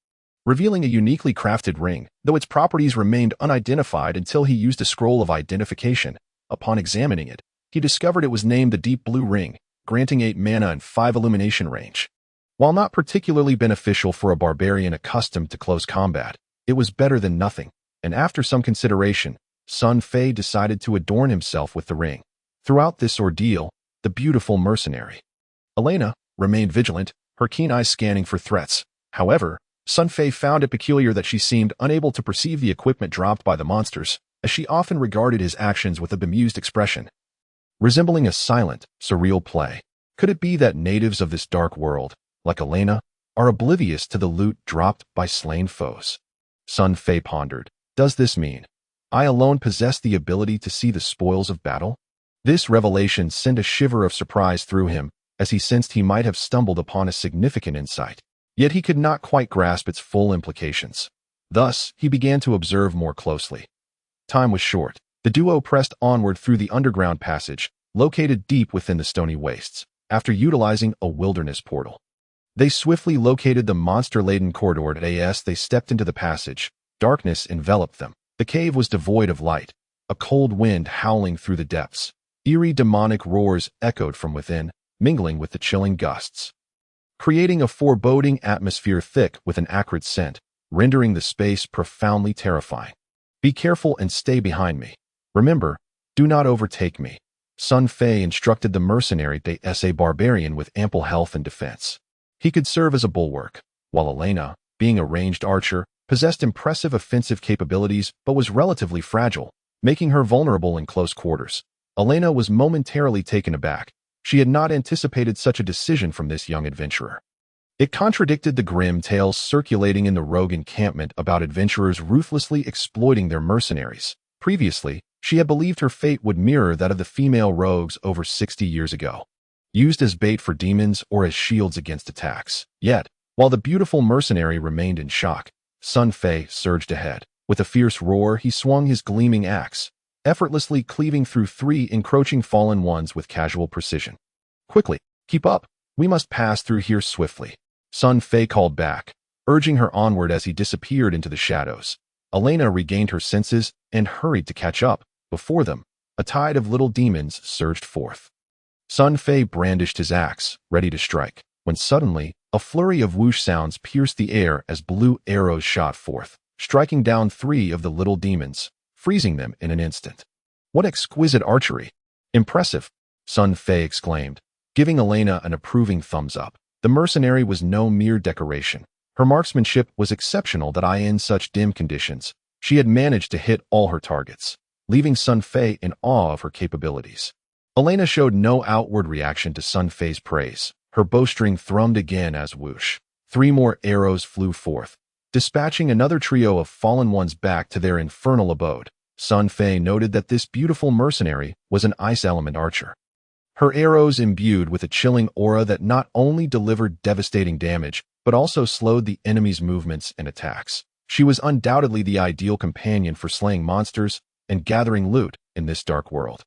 revealing a uniquely crafted ring, though its properties remained unidentified until he used a scroll of identification. Upon examining it, he discovered it was named the Deep Blue Ring, granting 8 mana and 5 illumination range. While not particularly beneficial for a barbarian accustomed to close combat, it was better than nothing, and after some consideration, Sun Fei decided to adorn himself with the ring. Throughout this ordeal, the beautiful mercenary, Elena, remained vigilant, her keen eyes scanning for threats. However, Sun Fei found it peculiar that she seemed unable to perceive the equipment dropped by the monsters, as she often regarded his actions with a bemused expression, resembling a silent, surreal play. Could it be that natives of this dark world, like Elena, are oblivious to the loot dropped by slain foes? Sun Fei pondered. Does this mean I alone possess the ability to see the spoils of battle? This revelation sent a shiver of surprise through him, as he sensed he might have stumbled upon a significant insight. Yet he could not quite grasp its full implications. Thus, he began to observe more closely. Time was short. The duo pressed onward through the underground passage, located deep within the stony wastes, after utilizing a wilderness portal. They swiftly located the monster-laden corridor. As they stepped into the passage, darkness enveloped them. The cave was devoid of light, a cold wind howling through the depths. Eerie demonic roars echoed from within, mingling with the chilling gusts, creating a foreboding atmosphere thick with an acrid scent, rendering the space profoundly terrifying. Be careful and stay behind me. Remember, do not overtake me. Sun Fei instructed the mercenary as a barbarian with ample health and defense. He could serve as a bulwark, while Elena, being a ranged archer, possessed impressive offensive capabilities but was relatively fragile, making her vulnerable in close quarters. Elena was momentarily taken aback. She had not anticipated such a decision from this young adventurer. It contradicted the grim tales circulating in the rogue encampment about adventurers ruthlessly exploiting their mercenaries. Previously, she had believed her fate would mirror that of the female rogues over 60 years ago, used as bait for demons or as shields against attacks. Yet, while the beautiful mercenary remained in shock, Sun Fei surged ahead. With a fierce roar, he swung his gleaming axe, effortlessly cleaving through 3 encroaching fallen ones with casual precision. Quickly, keep up. We must pass through here swiftly. Sun Fei called back, urging her onward as he disappeared into the shadows. Elena regained her senses and hurried to catch up. Before them, a tide of little demons surged forth. Sun Fei brandished his axe, ready to strike, when suddenly, a flurry of whoosh sounds pierced the air as blue arrows shot forth, striking down 3 of the little demons, freezing them in an instant. What exquisite archery! Impressive, Sun Fei exclaimed, giving Elena an approving thumbs up. The mercenary was no mere decoration. Her marksmanship was exceptional in such dim conditions. She had managed to hit all her targets, leaving Sun Fei in awe of her capabilities. Elena showed no outward reaction to Sun Fei's praise. Her bowstring thrummed again as whoosh. 3 more arrows flew forth, dispatching another trio of fallen ones back to their infernal abode. Sun Fei noted that this beautiful mercenary was an ice element archer. Her arrows imbued with a chilling aura that not only delivered devastating damage, but also slowed the enemy's movements and attacks. She was undoubtedly the ideal companion for slaying monsters and gathering loot in this dark world.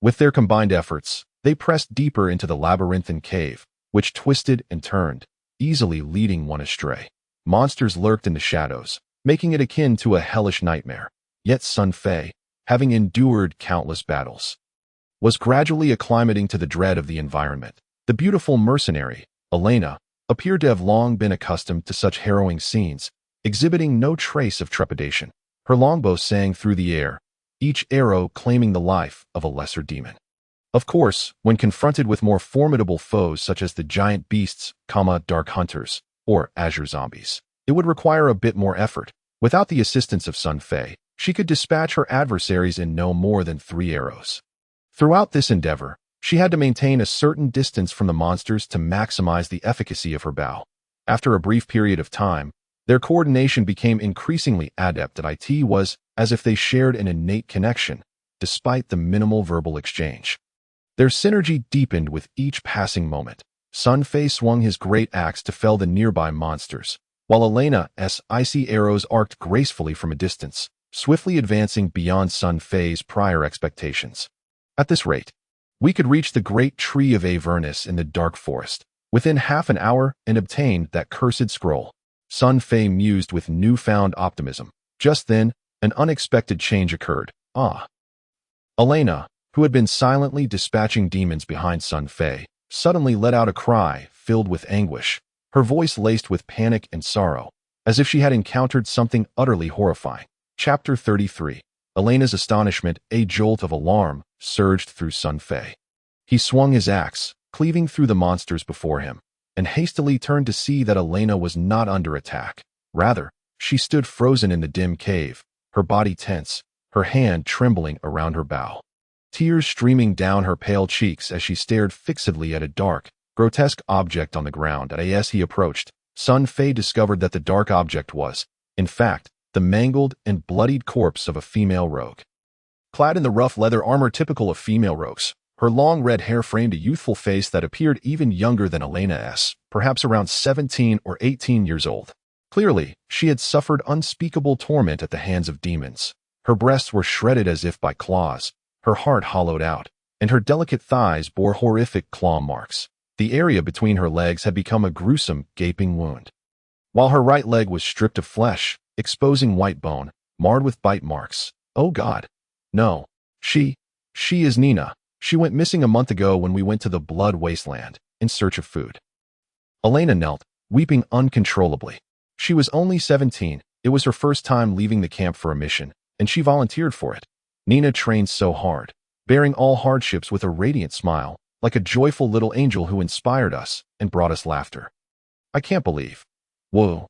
With their combined efforts, they pressed deeper into the labyrinthine cave, which twisted and turned, easily leading one astray. Monsters lurked in the shadows, making it akin to a hellish nightmare. Yet Sun Fei, having endured countless battles, was gradually acclimating to the dread of the environment. The beautiful mercenary, Elena, appeared to have long been accustomed to such harrowing scenes, exhibiting no trace of trepidation. Her longbow sang through the air, each arrow claiming the life of a lesser demon. Of course, when confronted with more formidable foes such as the giant beasts, dark hunters, or azure zombies, it would require a bit more effort. Without the assistance of Sun Fei, she could dispatch her adversaries in no more than 3 arrows. Throughout this endeavor, she had to maintain a certain distance from the monsters to maximize the efficacy of her bow. After a brief period of time, their coordination became increasingly adept. It was as if they shared an innate connection, despite the minimal verbal exchange. Their synergy deepened with each passing moment. Sun Fei swung his great axe to fell the nearby monsters, while Elena's icy arrows arced gracefully from a distance, swiftly advancing beyond Sun Fei's prior expectations. At this rate, we could reach the great tree of Avernus in the dark forest within half an hour and obtain that cursed scroll. Sun Fei mused with newfound optimism. Just then, an unexpected change occurred. Elena, who had been silently dispatching demons behind Sun Fei, suddenly let out a cry filled with anguish, her voice laced with panic and sorrow, as if she had encountered something utterly horrifying. Chapter 33. Elena's astonishment, a jolt of alarm, surged through Sun Fei. He swung his axe, cleaving through the monsters before him, and hastily turned to see that Elena was not under attack. Rather, she stood frozen in the dim cave, her body tense, her hand trembling around her bow. Tears streaming down her pale cheeks as she stared fixedly at a dark, grotesque object on the ground. As he approached, Sun Fei discovered that the dark object was, in fact, the mangled and bloodied corpse of a female rogue. Clad in the rough leather armor typical of female rogues, her long red hair framed a youthful face that appeared even younger than Elena's, perhaps around 17 or 18 years old. Clearly, she had suffered unspeakable torment at the hands of demons. Her breasts were shredded as if by claws, her heart hollowed out, and her delicate thighs bore horrific claw marks. The area between her legs had become a gruesome, gaping wound, while her right leg was stripped of flesh, exposing white bone, marred with bite marks. Oh God. No. She is Nina. She went missing a month ago when we went to the blood wasteland, in search of food. Elena knelt, weeping uncontrollably. She was only 17, it was her first time leaving the camp for a mission, and she volunteered for it. Nina trained so hard, bearing all hardships with a radiant smile, like a joyful little angel who inspired us and brought us laughter. I can't believe. Whoa.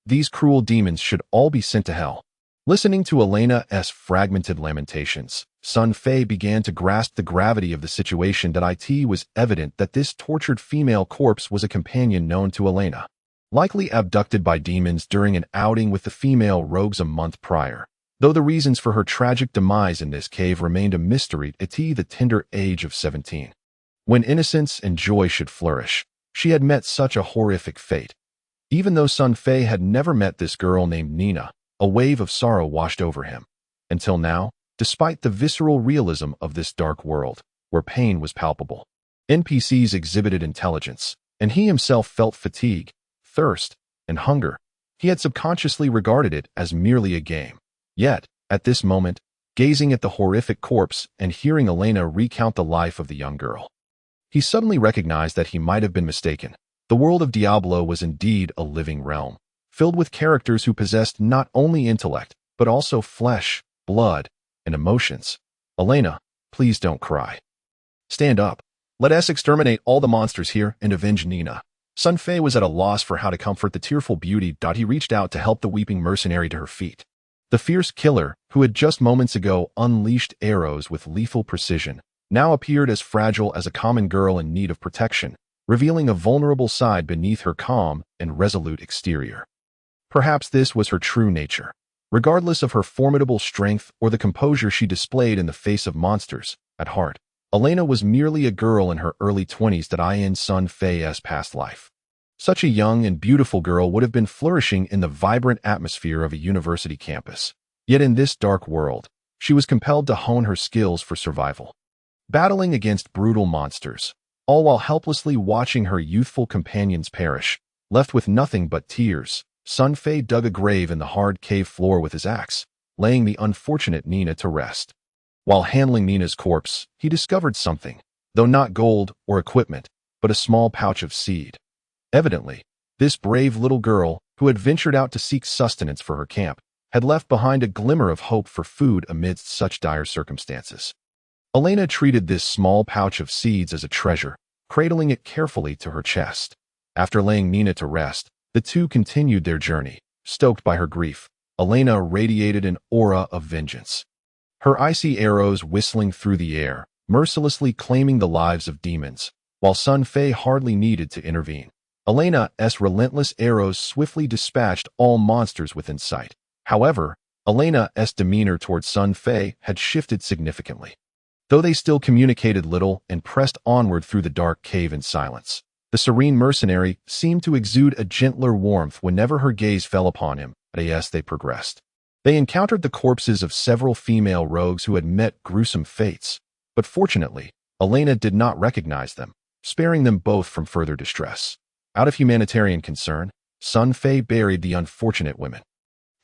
These cruel demons should all be sent to hell. Listening to Elena's fragmented lamentations, Sun Fei began to grasp the gravity of the situation. It was evident that this tortured female corpse was a companion known to Elena, likely abducted by demons during an outing with the female rogues a month prior. Though the reasons for her tragic demise in this cave remained a mystery at the tender age of 17. When innocence and joy should flourish, she had met such a horrific fate. Even though Sun Fei had never met this girl named Nina, a wave of sorrow washed over him. Until now, despite the visceral realism of this dark world, where pain was palpable, NPCs exhibited intelligence, and he himself felt fatigue, thirst, and hunger. He had subconsciously regarded it as merely a game. Yet, at this moment, gazing at the horrific corpse and hearing Elena recount the life of the young girl, he suddenly recognized that he might have been mistaken. The world of Diablo was indeed a living realm, filled with characters who possessed not only intellect, but also flesh, blood, and emotions. Elena, please don't cry. Stand up. Let us exterminate all the monsters here and avenge Nina. Sun Fei was at a loss for how to comfort the tearful beauty. He reached out to help the weeping mercenary to her feet. The fierce killer, who had just moments ago unleashed arrows with lethal precision, now appeared as fragile as a common girl in need of protection, revealing a vulnerable side beneath her calm and resolute exterior. Perhaps this was her true nature. Regardless of her formidable strength or the composure she displayed in the face of monsters, at heart, Elena was merely a girl in her early 20s in Sun Fei's past life. Such a young and beautiful girl would have been flourishing in the vibrant atmosphere of a university campus. Yet in this dark world, she was compelled to hone her skills for survival, battling against brutal monsters, all while helplessly watching her youthful companions perish. Left with nothing but tears, Sun Fei dug a grave in the hard cave floor with his axe, laying the unfortunate Nina to rest. While handling Nina's corpse, he discovered something, though not gold or equipment, but a small pouch of seed. Evidently, this brave little girl, who had ventured out to seek sustenance for her camp, had left behind a glimmer of hope for food amidst such dire circumstances. Elena treated this small pouch of seeds as a treasure, cradling it carefully to her chest. After laying Nina to rest, the two continued their journey. Stoked by her grief, Elena radiated an aura of vengeance. Her icy arrows whistling through the air, mercilessly claiming the lives of demons, while Sun Fei hardly needed to intervene. Elena's relentless arrows swiftly dispatched all monsters within sight. However, Elena's demeanor towards Sun Fei had shifted significantly. Though they still communicated little and pressed onward through the dark cave in silence, the serene mercenary seemed to exude a gentler warmth whenever her gaze fell upon him. As they progressed, they encountered the corpses of several female rogues who had met gruesome fates, but fortunately, Elena did not recognize them, sparing them both from further distress. Out of humanitarian concern, Sun Fei buried the unfortunate women.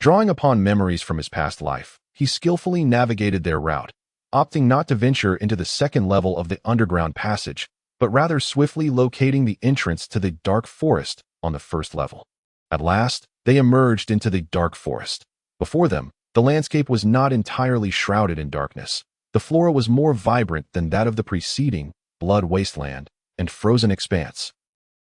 Drawing upon memories from his past life, he skillfully navigated their route, opting not to venture into the second level of the underground passage, but rather swiftly locating the entrance to the dark forest on the first level. At last, they emerged into the dark forest. Before them, the landscape was not entirely shrouded in darkness. The flora was more vibrant than that of the preceding blood wasteland and frozen expanse.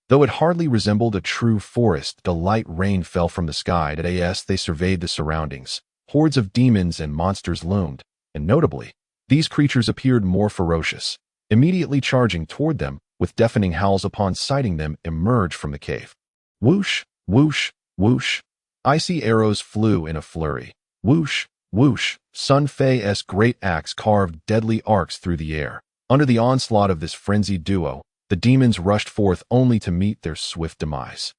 Though it hardly resembled a true forest, the light rain fell from the sky as they surveyed the surroundings. Hordes of demons and monsters loomed, and notably, these creatures appeared more ferocious, immediately charging toward them with deafening howls upon sighting them emerge from the cave. Whoosh, whoosh, whoosh. Icy arrows flew in a flurry. Whoosh, whoosh. Sun Fei's great axe carved deadly arcs through the air. Under the onslaught of this frenzied duo, the demons rushed forth only to meet their swift demise.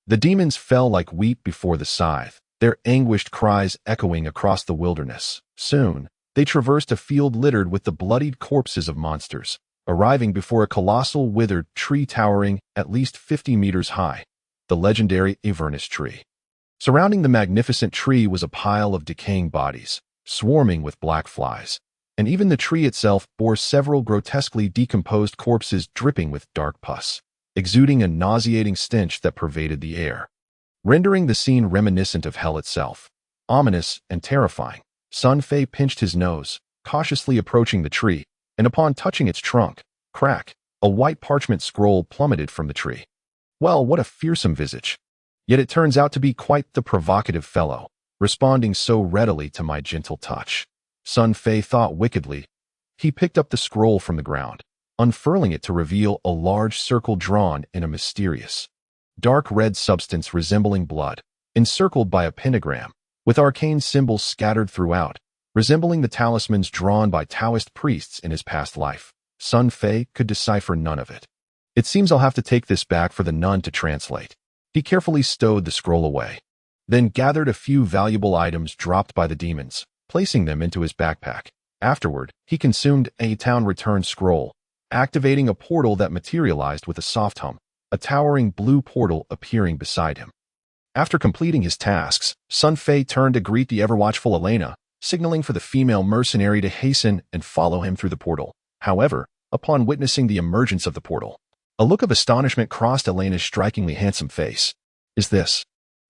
The demons fell like wheat before the scythe, their anguished cries echoing across the wilderness. Soon, they traversed a field littered with the bloodied corpses of monsters, arriving before a colossal withered tree towering at least 50 meters high, the legendary Avernus tree. Surrounding the magnificent tree was a pile of decaying bodies, swarming with black flies, and even the tree itself bore several grotesquely decomposed corpses dripping with dark pus, exuding a nauseating stench that pervaded the air, rendering the scene reminiscent of hell itself. Ominous and terrifying, Sun Fei pinched his nose, cautiously approaching the tree, and upon touching its trunk, crack, a white parchment scroll plummeted from the tree. Well, what a fearsome visage! Yet it turns out to be quite the provocative fellow, responding so readily to my gentle touch. Sun Fei thought wickedly. He picked up the scroll from the ground, unfurling it to reveal a large circle drawn in a mysterious, dark red substance resembling blood, encircled by a pentagram, with arcane symbols scattered throughout, resembling the talismans drawn by Taoist priests in his past life. Sun Fei could decipher none of it. It seems I'll have to take this back for the nun to translate. He carefully stowed the scroll away, then gathered a few valuable items dropped by the demons, placing them into his backpack. Afterward, he consumed a town return scroll, activating a portal that materialized with a soft hum, a towering blue portal appearing beside him. After completing his tasks, Sun Fei turned to greet the ever-watchful Elena, signaling for the female mercenary to hasten and follow him through the portal. However, upon witnessing the emergence of the portal, a look of astonishment crossed Elena's strikingly handsome face. "Is this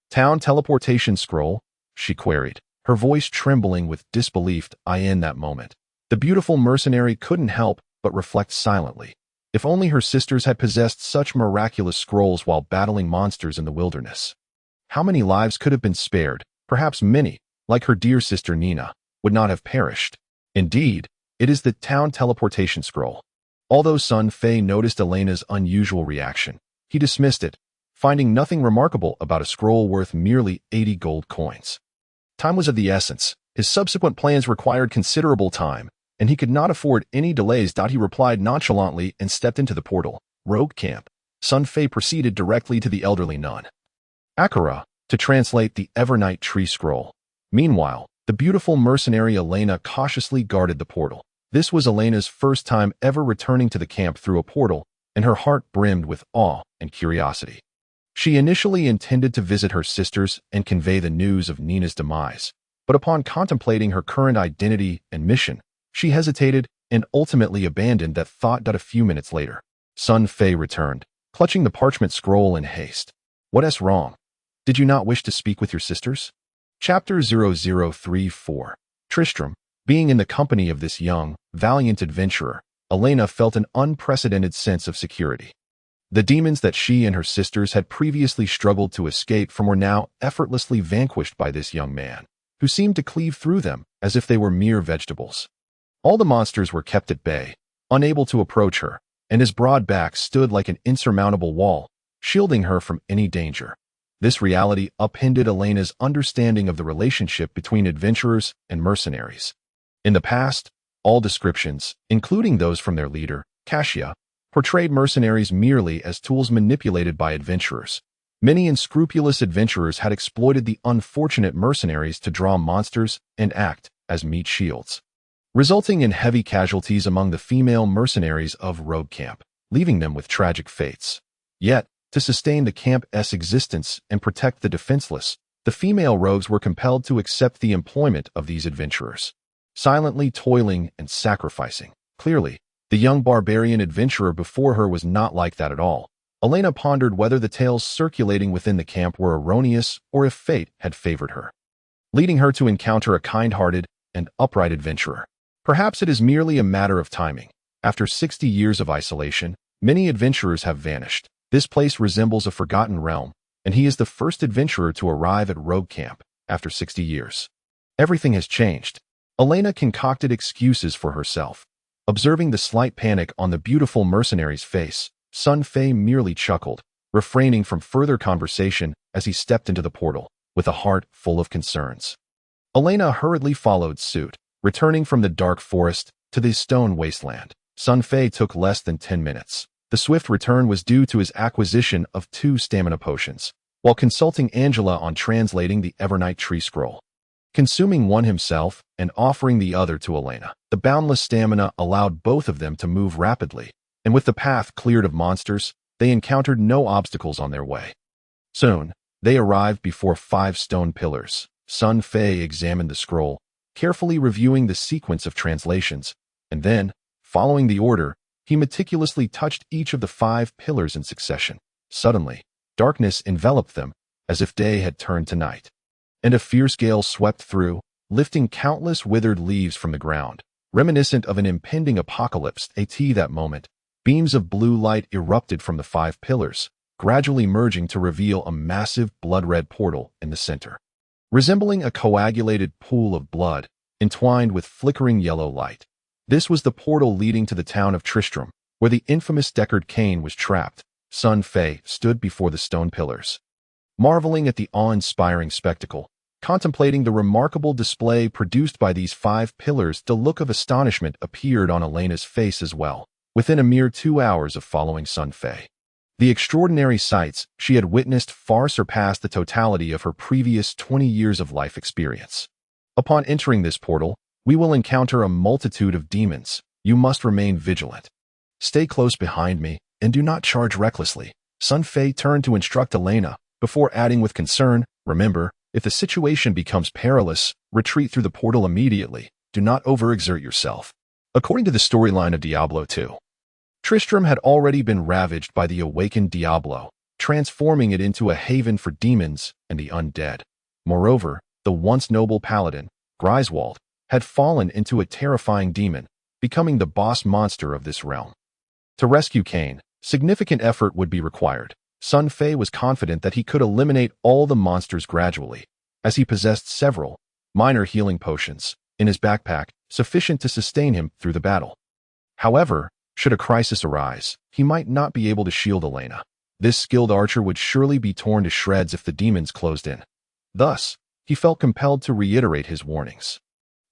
town teleportation scroll?" she queried, her voice trembling with disbelief. In that moment, the beautiful mercenary couldn't help but reflect silently. If only her sisters had possessed such miraculous scrolls while battling monsters in the wilderness. How many lives could have been spared? Perhaps many, like her dear sister Nina, would not have perished. Indeed, it is the town teleportation scroll. Although Sun Fei noticed Elena's unusual reaction, he dismissed it, finding nothing remarkable about a scroll worth merely 80 gold coins. Time was of the essence. His subsequent plans required considerable time, and he could not afford any delays. He replied nonchalantly and stepped into the portal. Rogue camp. Sun Fei proceeded directly to the elderly nun, Akira, to translate the Evernight tree scroll. Meanwhile, the beautiful mercenary Elena cautiously guarded the portal. This was Elena's first time ever returning to the camp through a portal, and her heart brimmed with awe and curiosity. She initially intended to visit her sisters and convey the news of Nina's demise, but upon contemplating her current identity and mission, she hesitated and ultimately abandoned that thought. A few minutes later, Sun Fei returned, clutching the parchment scroll in haste. What's wrong? Did you not wish to speak with your sisters? Chapter 0034. Tristram. Being in the company of this young, valiant adventurer, Elena felt an unprecedented sense of security. The demons that she and her sisters had previously struggled to escape from were now effortlessly vanquished by this young man, who seemed to cleave through them as if they were mere vegetables. All the monsters were kept at bay, unable to approach her, and his broad back stood like an insurmountable wall, shielding her from any danger. This reality upended Elena's understanding of the relationship between adventurers and mercenaries. In the past, all descriptions, including those from their leader, Cassia, portrayed mercenaries merely as tools manipulated by adventurers. Many unscrupulous adventurers had exploited the unfortunate mercenaries to draw monsters and act as meat shields, resulting in heavy casualties among the female mercenaries of Rogue Camp, leaving them with tragic fates. Yet, to sustain the camp's existence and protect the defenseless, the female rogues were compelled to accept the employment of these adventurers, silently toiling and sacrificing. Clearly, the young barbarian adventurer before her was not like that at all. Elena pondered whether the tales circulating within the camp were erroneous or if fate had favored her, leading her to encounter a kind-hearted and upright adventurer. Perhaps it is merely a matter of timing. After 60 years of isolation, many adventurers have vanished. This place resembles a forgotten realm, and he is the first adventurer to arrive at Rogue Camp after 60 years. Everything has changed. Elena concocted excuses for herself. Observing the slight panic on the beautiful mercenary's face, Sun Fei merely chuckled, refraining from further conversation as he stepped into the portal, with a heart full of concerns. Elena hurriedly followed suit, returning from the dark forest to the stone wasteland. Sun Fei took less than 10 minutes. The swift return was due to his acquisition of 2 stamina potions, while consulting Angela on translating the Evernight tree scroll. Consuming one himself and offering the other to Elena, the boundless stamina allowed both of them to move rapidly, and with the path cleared of monsters, they encountered no obstacles on their way. Soon, they arrived before 5 stone pillars. Sun Fei examined the scroll, carefully reviewing the sequence of translations, and then, following the order, he meticulously touched each of the 5 pillars in succession. Suddenly, darkness enveloped them, as if day had turned to night, and a fierce gale swept through, lifting countless withered leaves from the ground, reminiscent of an impending apocalypse. At that moment, beams of blue light erupted from the 5 pillars, gradually merging to reveal a massive blood-red portal in the center, resembling a coagulated pool of blood, entwined with flickering yellow light. This was the portal leading to the town of Tristram, where the infamous Deckard Cain was trapped. Sun Fei stood before the stone pillars, marveling at the awe-inspiring spectacle. Contemplating the remarkable display produced by these 5 pillars, the look of astonishment appeared on Elena's face as well. Within a mere 2 hours of following Sun Fei, the extraordinary sights she had witnessed far surpassed the totality of her previous 20 years of life experience. Upon entering this portal, we will encounter a multitude of demons. You must remain vigilant. Stay close behind me, and do not charge recklessly. Sun Fei turned to instruct Elena, before adding with concern, remember, if the situation becomes perilous, retreat through the portal immediately. Do not overexert yourself. According to the storyline of Diablo 2, Tristram had already been ravaged by the awakened Diablo, transforming it into a haven for demons and the undead. Moreover, the once noble paladin, Griswold, had fallen into a terrifying demon, becoming the boss monster of this realm. To rescue Cain, significant effort would be required. Sun Fei was confident that he could eliminate all the monsters gradually, as he possessed several minor healing potions in his backpack, sufficient to sustain him through the battle. However, should a crisis arise, he might not be able to shield Elena. This skilled archer would surely be torn to shreds if the demons closed in. Thus, he felt compelled to reiterate his warnings.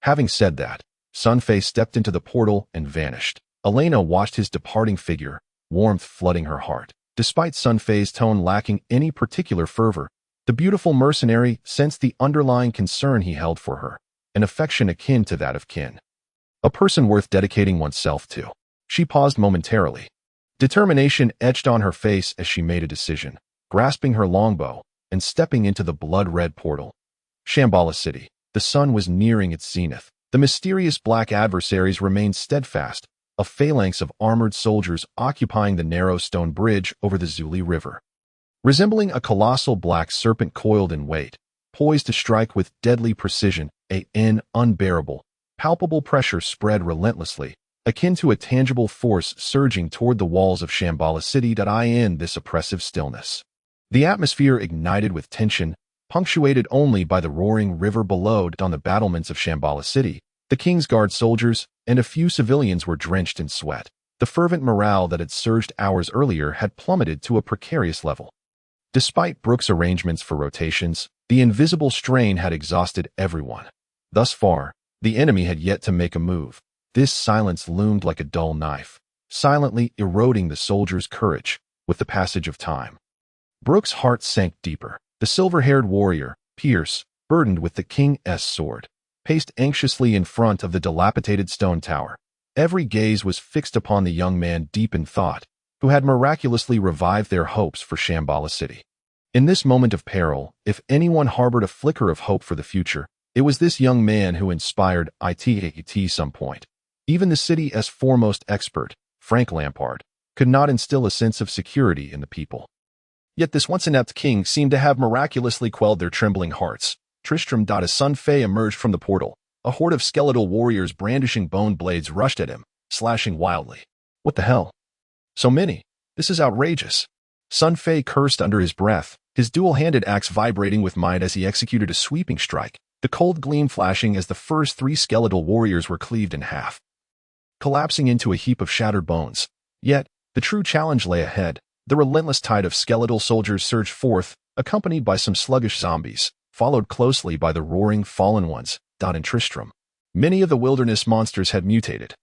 Having said that, Sun Fei stepped into the portal and vanished. Elena watched his departing figure, warmth flooding her heart. Despite Sun Fei's tone lacking any particular fervor, the beautiful mercenary sensed the underlying concern he held for her, an affection akin to that of kin. A person worth dedicating oneself to. She paused momentarily. Determination etched on her face as she made a decision, grasping her longbow and stepping into the blood-red portal. Shambhala City. The sun was nearing its zenith. The mysterious black adversaries remained steadfast, a phalanx of armored soldiers occupying the narrow stone bridge over the Zuli River. Resembling a colossal black serpent coiled in weight, poised to strike with deadly precision, an unbearable, palpable pressure spread relentlessly, akin to a tangible force surging toward the walls of Shambhala City. In this oppressive stillness, the atmosphere ignited with tension, punctuated only by the roaring river below. On the battlements of Shambhala City, the King's Guard soldiers and a few civilians were drenched in sweat. The fervent morale that had surged hours earlier had plummeted to a precarious level. Despite Brooks' arrangements for rotations, the invisible strain had exhausted everyone. Thus far, the enemy had yet to make a move. This silence loomed like a dull knife, silently eroding the soldiers' courage with the passage of time. Brooks' heart sank deeper. The silver-haired warrior, Pierce, burdened with the king's sword, paced anxiously in front of the dilapidated stone tower. Every gaze was fixed upon the young man deep in thought, who had miraculously revived their hopes for Shambhala City. In this moment of peril, if anyone harbored a flicker of hope for the future, it was this young man who inspired it at some point. Even the city's foremost expert, Frank Lampard, could not instill a sense of security in the people. Yet this once inept king seemed to have miraculously quelled their trembling hearts. Tristram. As Sun Fei emerged from the portal, a horde of skeletal warriors brandishing bone blades rushed at him, slashing wildly. What the hell? So many. This is outrageous. Sun Fei cursed under his breath, his dual-handed axe vibrating with might as he executed a sweeping strike, the cold gleam flashing as the first three skeletal warriors were cleaved in half, collapsing into a heap of shattered bones. Yet, the true challenge lay ahead. The relentless tide of skeletal soldiers surged forth, accompanied by some sluggish zombies, followed closely by the roaring fallen ones. In Tristram, many of the wilderness monsters had mutated,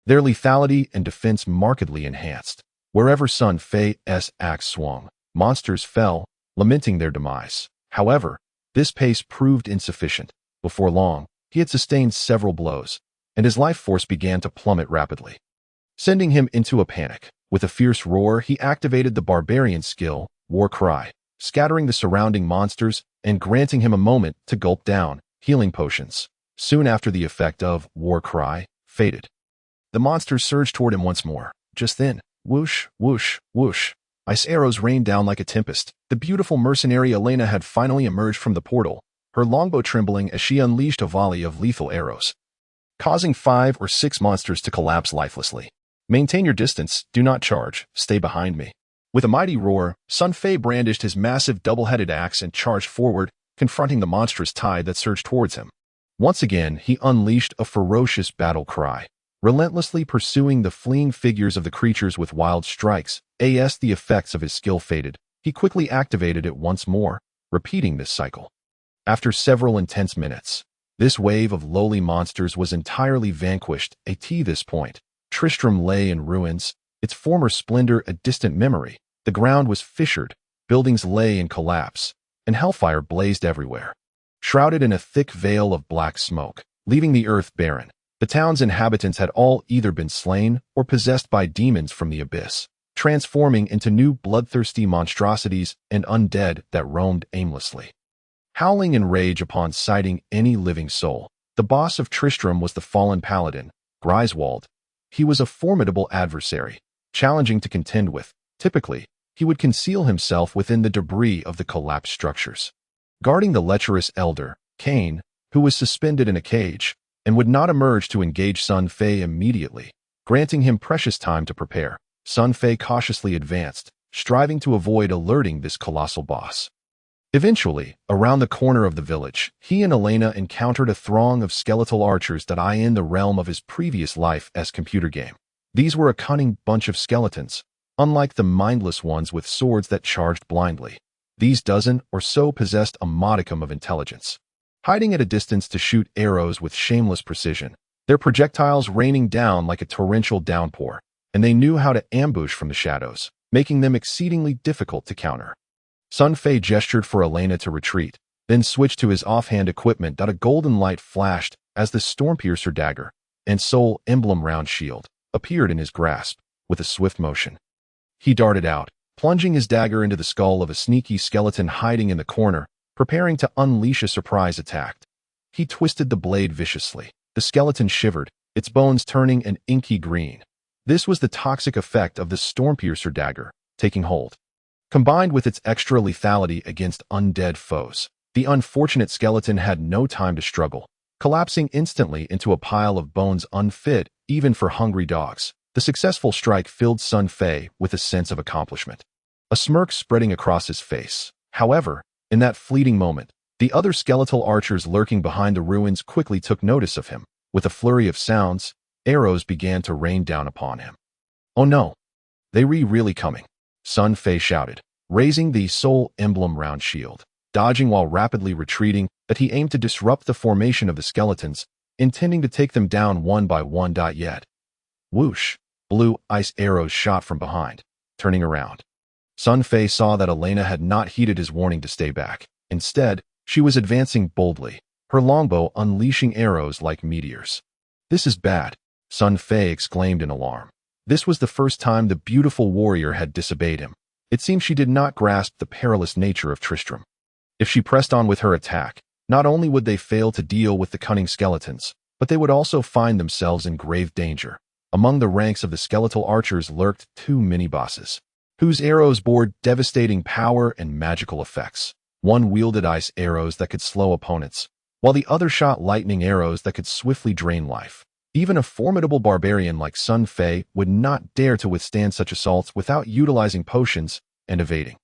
their lethality and defense markedly enhanced. Wherever Sun Fei's axe swung, monsters fell, lamenting their demise. However, this pace proved insufficient. Before long, he had sustained several blows, and his life force began to plummet rapidly, sending him into a panic. With a fierce roar, he activated the barbarian skill, War Cry, scattering the surrounding monsters and granting him a moment to gulp down healing potions. Soon after, the effect of War Cry faded. The monsters surged toward him once more. Just then, whoosh, whoosh, whoosh, ice arrows rained down like a tempest. The beautiful mercenary Elena had finally emerged from the portal, her longbow trembling as she unleashed a volley of lethal arrows, causing 5 or 6 monsters to collapse lifelessly. Maintain your distance, do not charge, stay behind me. With a mighty roar, Sun Fei brandished his massive double-headed axe and charged forward, confronting the monstrous tide that surged towards him. Once again, he unleashed a ferocious battle cry, relentlessly pursuing the fleeing figures of the creatures with wild strikes. As the effects of his skill faded, he quickly activated it once more, repeating this cycle. After several intense minutes, this wave of lowly monsters was entirely vanquished. At this point, Tristram lay in ruins, its former splendor a distant memory. The ground was fissured, buildings lay in collapse, and hellfire blazed everywhere, shrouded in a thick veil of black smoke, leaving the earth barren. The town's inhabitants had all either been slain or possessed by demons from the abyss, transforming into new bloodthirsty monstrosities and undead that roamed aimlessly, howling in rage upon sighting any living soul. The boss of Tristram was the fallen paladin, Griswold. He was a formidable adversary, challenging to contend with. Typically, he would conceal himself within the debris of the collapsed structures, guarding the lecherous elder, Cain, who was suspended in a cage, and would not emerge to engage Sun Fei immediately, granting him precious time to prepare. Sun Fei cautiously advanced, striving to avoid alerting this colossal boss. Eventually, around the corner of the village, he and Elena encountered a throng of skeletal archers that in the realm of his previous life as computer game. These were a cunning bunch of skeletons, unlike the mindless ones with swords that charged blindly. These dozen or so possessed a modicum of intelligence, hiding at a distance to shoot arrows with shameless precision, their projectiles raining down like a torrential downpour, and they knew how to ambush from the shadows, making them exceedingly difficult to counter. Sun Fei gestured for Elena to retreat, then switched to his offhand equipment. A golden light flashed as the Stormpiercer dagger and soul emblem round shield appeared in his grasp. With a swift motion, he darted out, plunging his dagger into the skull of a sneaky skeleton hiding in the corner, preparing to unleash a surprise attack. He twisted the blade viciously. The skeleton shivered, its bones turning an inky green, This was the toxic effect of the Stormpiercer dagger taking hold. Combined with its extra lethality against undead foes, the unfortunate skeleton had no time to struggle, collapsing instantly into a pile of bones unfit even for hungry dogs. The successful strike filled Sun Fei with a sense of accomplishment, a smirk spreading across his face. However, in that fleeting moment, the other skeletal archers lurking behind the ruins quickly took notice of him. With a flurry of sounds, arrows began to rain down upon him. "Oh no! They really coming!" Sun Fei shouted, raising the soul emblem round shield, dodging while rapidly retreating that he aimed to disrupt the formation of the skeletons, intending to take them down one by one. Yet, whoosh! Blue ice arrows shot from behind. Turning around, Sun Fei saw that Elena had not heeded his warning to stay back. Instead, she was advancing boldly, her longbow unleashing arrows like meteors. "This is bad," Sun Fei exclaimed in alarm. This was the first time the beautiful warrior had disobeyed him. It seemed she did not grasp the perilous nature of Tristram. If she pressed on with her attack, not only would they fail to deal with the cunning skeletons, but they would also find themselves in grave danger. Among the ranks of the skeletal archers lurked two mini-bosses, whose arrows bore devastating power and magical effects. One wielded ice arrows that could slow opponents, while the other shot lightning arrows that could swiftly drain life. Even a formidable barbarian like Sun Fei would not dare to withstand such assaults without utilizing potions and evading.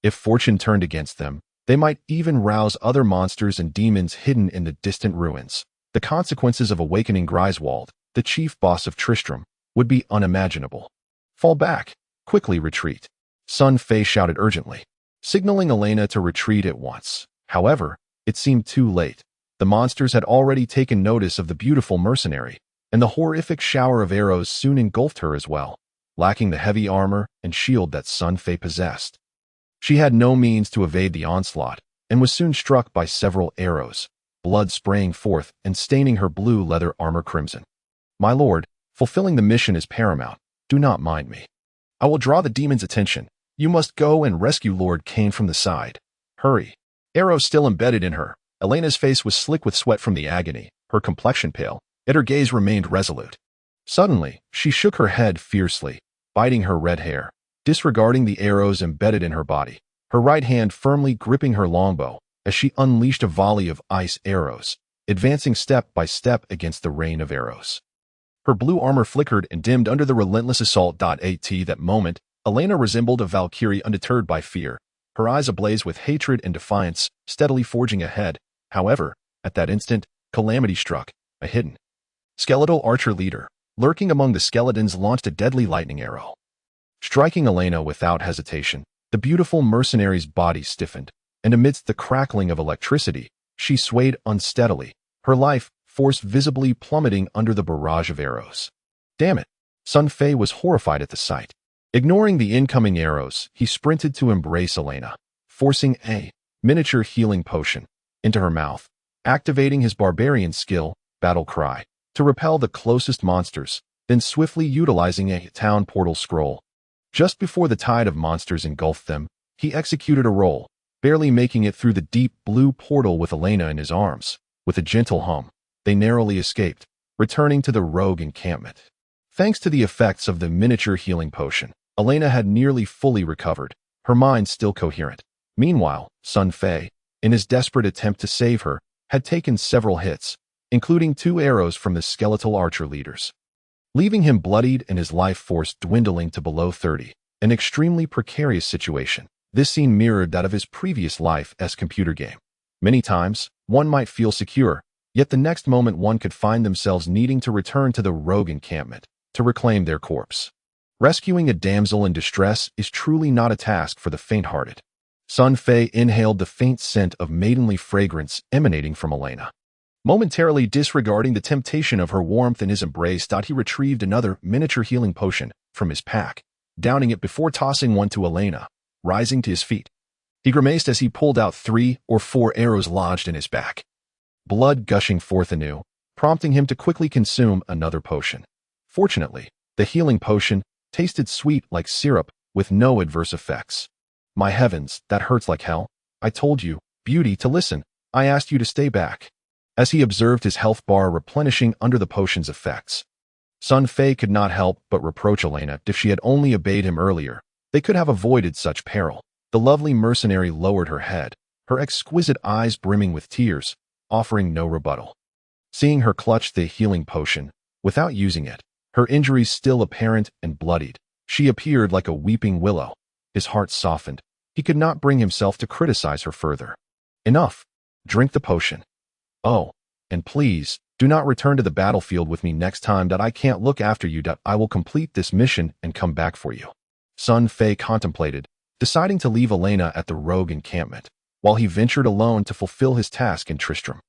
If fortune turned against them, they might even rouse other monsters and demons hidden in the distant ruins. The consequences of awakening Griswold, the chief boss of Tristram, would be unimaginable. "Fall back! Quickly retreat!" Sun Fei shouted urgently, signaling Elena to retreat at once. However, it seemed too late. The monsters had already taken notice of the beautiful mercenary, and the horrific shower of arrows soon engulfed her as well, lacking the heavy armor and shield that Sun Fei possessed. She had no means to evade the onslaught, and was soon struck by several arrows, blood spraying forth and staining her blue leather armor crimson. "My lord, fulfilling the mission is paramount. Do not mind me. I will draw the demon's attention. You must go and rescue Lord Cain from the side. Hurry." Arrows still embedded in her, Elena's face was slick with sweat from the agony, her complexion pale, yet her gaze remained resolute. Suddenly, she shook her head fiercely, biting her red hair, disregarding the arrows embedded in her body, her right hand firmly gripping her longbow as she unleashed a volley of ice arrows, advancing step by step against the rain of arrows. Her blue armor flickered and dimmed under the relentless assault. At that moment, Elena resembled a valkyrie undeterred by fear, her eyes ablaze with hatred and defiance, steadily forging ahead. However, at that instant, calamity struck. A hidden skeletal archer leader, lurking among the skeletons, launched a deadly lightning arrow, striking Elena without hesitation. The beautiful mercenary's body stiffened, and amidst the crackling of electricity, she swayed unsteadily, her life force visibly plummeting under the barrage of arrows. "Damn it!" Sun Fei was horrified at the sight. Ignoring the incoming arrows, he sprinted to embrace Elena, forcing a miniature healing potion into her mouth, activating his barbarian skill, Battle Cry, to repel the closest monsters, then swiftly utilizing a town portal scroll. Just before the tide of monsters engulfed them, he executed a roll, barely making it through the deep blue portal with Elena in his arms. With a gentle hum, they narrowly escaped, returning to the rogue encampment. Thanks to the effects of the miniature healing potion, Elena had nearly fully recovered, her mind still coherent. Meanwhile, Sun Fei, in his desperate attempt to save her, had taken several hits, including 2 arrows from the skeletal archer leaders, leaving him bloodied and his life force dwindling to below 30, an extremely precarious situation. This scene mirrored that of his previous life as computer game. Many times, one might feel secure, yet the next moment one could find themselves needing to return to the rogue encampment to reclaim their corpse. Rescuing a damsel in distress is truly not a task for the faint-hearted. Sun Fei inhaled the faint scent of maidenly fragrance emanating from Elena. Momentarily disregarding the temptation of her warmth in his embrace, he retrieved another miniature healing potion from his pack, downing it before tossing one to Elena. Rising to his feet, he grimaced as he pulled out 3 or 4 arrows lodged in his back, blood gushing forth anew, prompting him to quickly consume another potion. Fortunately, the healing potion tasted sweet like syrup with no adverse effects. "My heavens, that hurts like hell. I told you, beauty, to listen. I asked you to stay back." As he observed his health bar replenishing under the potion's effects, Sun Fei could not help but reproach Elena. If she had only obeyed him earlier, they could have avoided such peril. The lovely mercenary lowered her head, her exquisite eyes brimming with tears, offering no rebuttal. Seeing her clutch the healing potion, without using it, her injuries still apparent and bloodied, she appeared like a weeping willow. His heart softened. He could not bring himself to criticize her further. Enough. Drink the potion. Oh, and please, do not return to the battlefield with me next time that I can't look after you. I will complete this mission and come back for you. Sun Fei contemplated, deciding to leave Elena at the rogue encampment, while he ventured alone to fulfill his task in Tristram.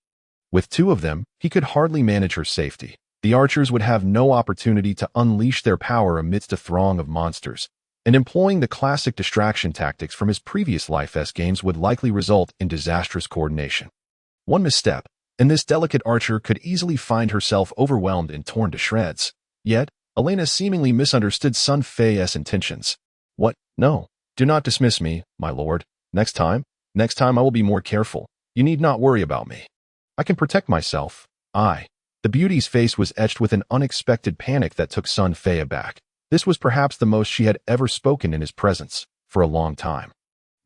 With two of them, he could hardly manage her safety. The archers would have no opportunity to unleash their power amidst a throng of monsters, and employing the classic distraction tactics from his previous Life-S games would likely result in disastrous coordination. One misstep, and this delicate archer could easily find herself overwhelmed and torn to shreds. Yet, Elena seemingly misunderstood Sun Fei's intentions. What? No. Do not dismiss me, my lord. Next time I will be more careful. You need not worry about me. I can protect myself. The beauty's face was etched with an unexpected panic that took Sun Fei aback. This was perhaps the most she had ever spoken in his presence, for a long time.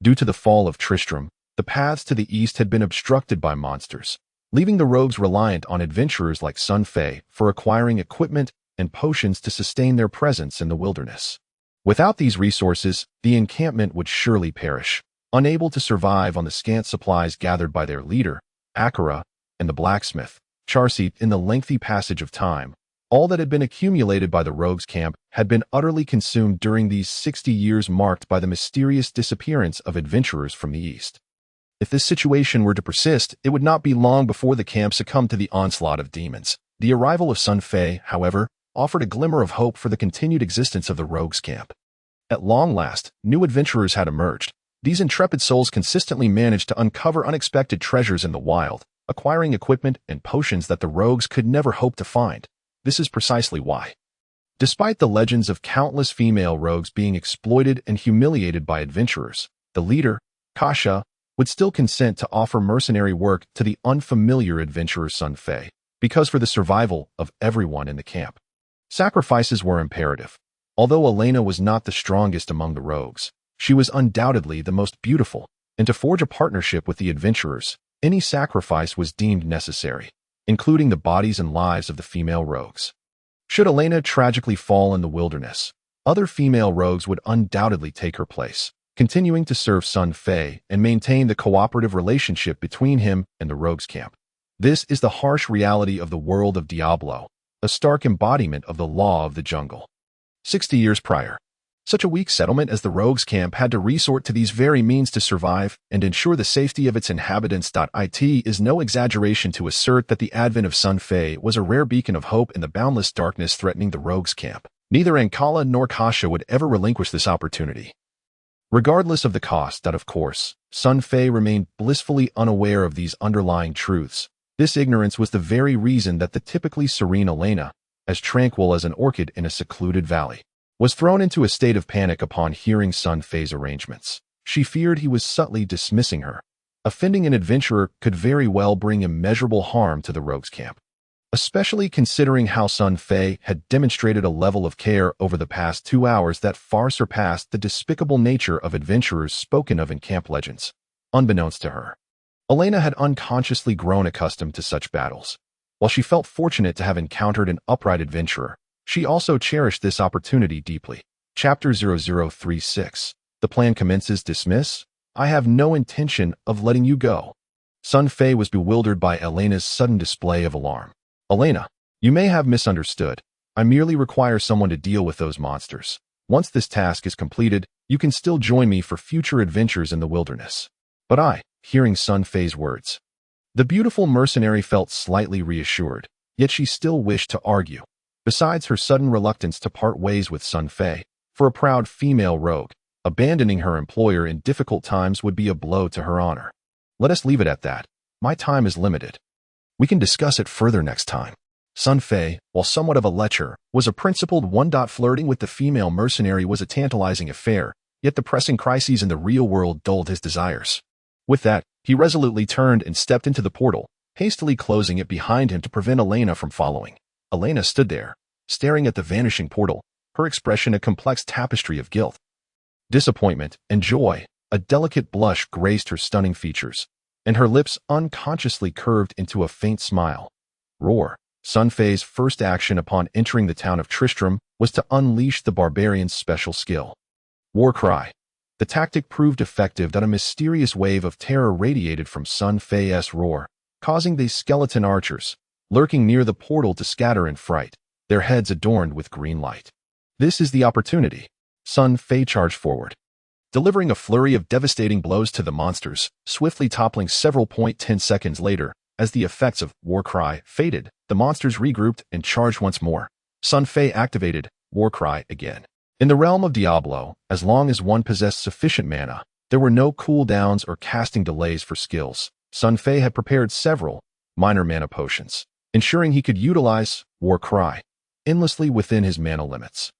Due to the fall of Tristram, the paths to the east had been obstructed by monsters, leaving the rogues reliant on adventurers like Sun Fei for acquiring equipment and potions to sustain their presence in the wilderness. Without these resources, the encampment would surely perish, unable to survive on the scant supplies gathered by their leader, Akira, and the blacksmith, Charsi. In the lengthy passage of time, all that had been accumulated by the rogues' camp had been utterly consumed during these 60 years marked by the mysterious disappearance of adventurers from the east. If this situation were to persist, it would not be long before the camp succumbed to the onslaught of demons. The arrival of Sun Fei, however, offered a glimmer of hope for the continued existence of the rogues' camp. At long last, new adventurers had emerged. These intrepid souls consistently managed to uncover unexpected treasures in the wild, acquiring equipment and potions that the rogues could never hope to find. This is precisely why. Despite the legends of countless female rogues being exploited and humiliated by adventurers, the leader, Kasha, would still consent to offer mercenary work to the unfamiliar adventurer Sun Fei, because for the survival of everyone in the camp, sacrifices were imperative. Although Elena was not the strongest among the rogues, she was undoubtedly the most beautiful, and to forge a partnership with the adventurers, any sacrifice was deemed necessary, including the bodies and lives of the female rogues. Should Elena tragically fall in the wilderness, other female rogues would undoubtedly take her place, continuing to serve Sun Fei and maintain the cooperative relationship between him and the rogues' camp. This is the harsh reality of the world of Diablo, a stark embodiment of the law of the jungle. 60 years prior, such a weak settlement as the rogues' camp had to resort to these very means to survive and ensure the safety of its inhabitants. It is no exaggeration to assert that the advent of Sun Fei was a rare beacon of hope in the boundless darkness threatening the rogues' camp. Neither Ankala nor Kasha would ever relinquish this opportunity. Regardless of the cost, of course, Sun Fei remained blissfully unaware of these underlying truths. This ignorance was the very reason that the typically serene Elena, as tranquil as an orchid in a secluded valley, was thrown into a state of panic upon hearing Sun Fei's arrangements. She feared he was subtly dismissing her. Offending an adventurer could very well bring immeasurable harm to the rogues' camp, especially considering how Sun Fei had demonstrated a level of care over the past 2 hours that far surpassed the despicable nature of adventurers spoken of in camp legends. Unbeknownst to her, Elena had unconsciously grown accustomed to such battles. While she felt fortunate to have encountered an upright adventurer, she also cherished this opportunity deeply. Chapter 0036. The plan commences. Dismiss? I have no intention of letting you go. Sun Fei was bewildered by Elena's sudden display of alarm. Elena, you may have misunderstood. I merely require someone to deal with those monsters. Once this task is completed, you can still join me for future adventures in the wilderness. But hearing Sun Fei's words, the beautiful mercenary felt slightly reassured, yet she still wished to argue. Besides her sudden reluctance to part ways with Sun Fei, for a proud female rogue, abandoning her employer in difficult times would be a blow to her honor. Let us leave it at that. My time is limited. We can discuss it further next time. Sun Fei, while somewhat of a lecher, was a principled one. Flirting with the female mercenary was a tantalizing affair, yet the pressing crises in the real world dulled his desires. With that, he resolutely turned and stepped into the portal, hastily closing it behind him to prevent Elena from following. Elena stood there, staring at the vanishing portal, her expression a complex tapestry of guilt, disappointment, and joy. A delicate blush graced her stunning features, and her lips unconsciously curved into a faint smile. Roar. Sun Fei's first action upon entering the town of Tristram was to unleash the barbarian's special skill. War Cry. The tactic proved effective that a mysterious wave of terror radiated from Sun Fei's roar, causing the skeleton archers, lurking near the portal to scatter in fright, their heads adorned with green light. This is the opportunity. Sun Fei charged forward, delivering a flurry of devastating blows to the monsters, swiftly toppling several. 10 seconds later, as the effects of War Cry faded, the monsters regrouped and charged once more. Sun Fei activated War Cry again. In the realm of Diablo, as long as one possessed sufficient mana, there were no cooldowns or casting delays for skills. Sun Fei had prepared several minor mana potions, ensuring he could utilize War Cry endlessly within his mana limits.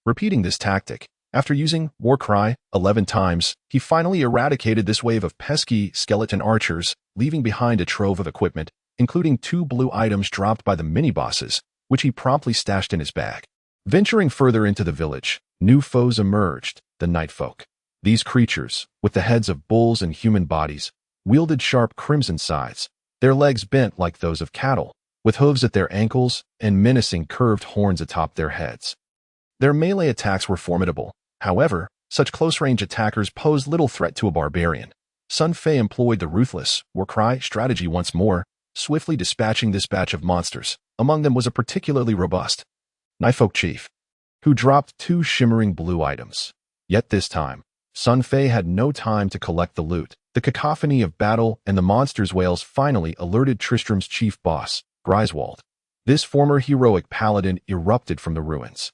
Repeating this tactic, after using War Cry 11 times, he finally eradicated this wave of pesky skeleton archers, leaving behind a trove of equipment, including 2 blue items dropped by the mini-bosses, which he promptly stashed in his bag. Venturing further into the village, new foes emerged, the night folk. These creatures, with the heads of bulls and human bodies, wielded sharp crimson scythes, their legs bent like those of cattle, with hooves at their ankles and menacing curved horns atop their heads. Their melee attacks were formidable. However, such close-range attackers posed little threat to a barbarian. Sun Fei employed the ruthless War Cry strategy once more, swiftly dispatching this batch of monsters. Among them was a particularly robust Nightfolk chief, who dropped 2 shimmering blue items. Yet this time, Sun Fei had no time to collect the loot. The cacophony of battle and the monsters' wails finally alerted Tristram's chief boss, Griswold. This former heroic paladin erupted from the ruins.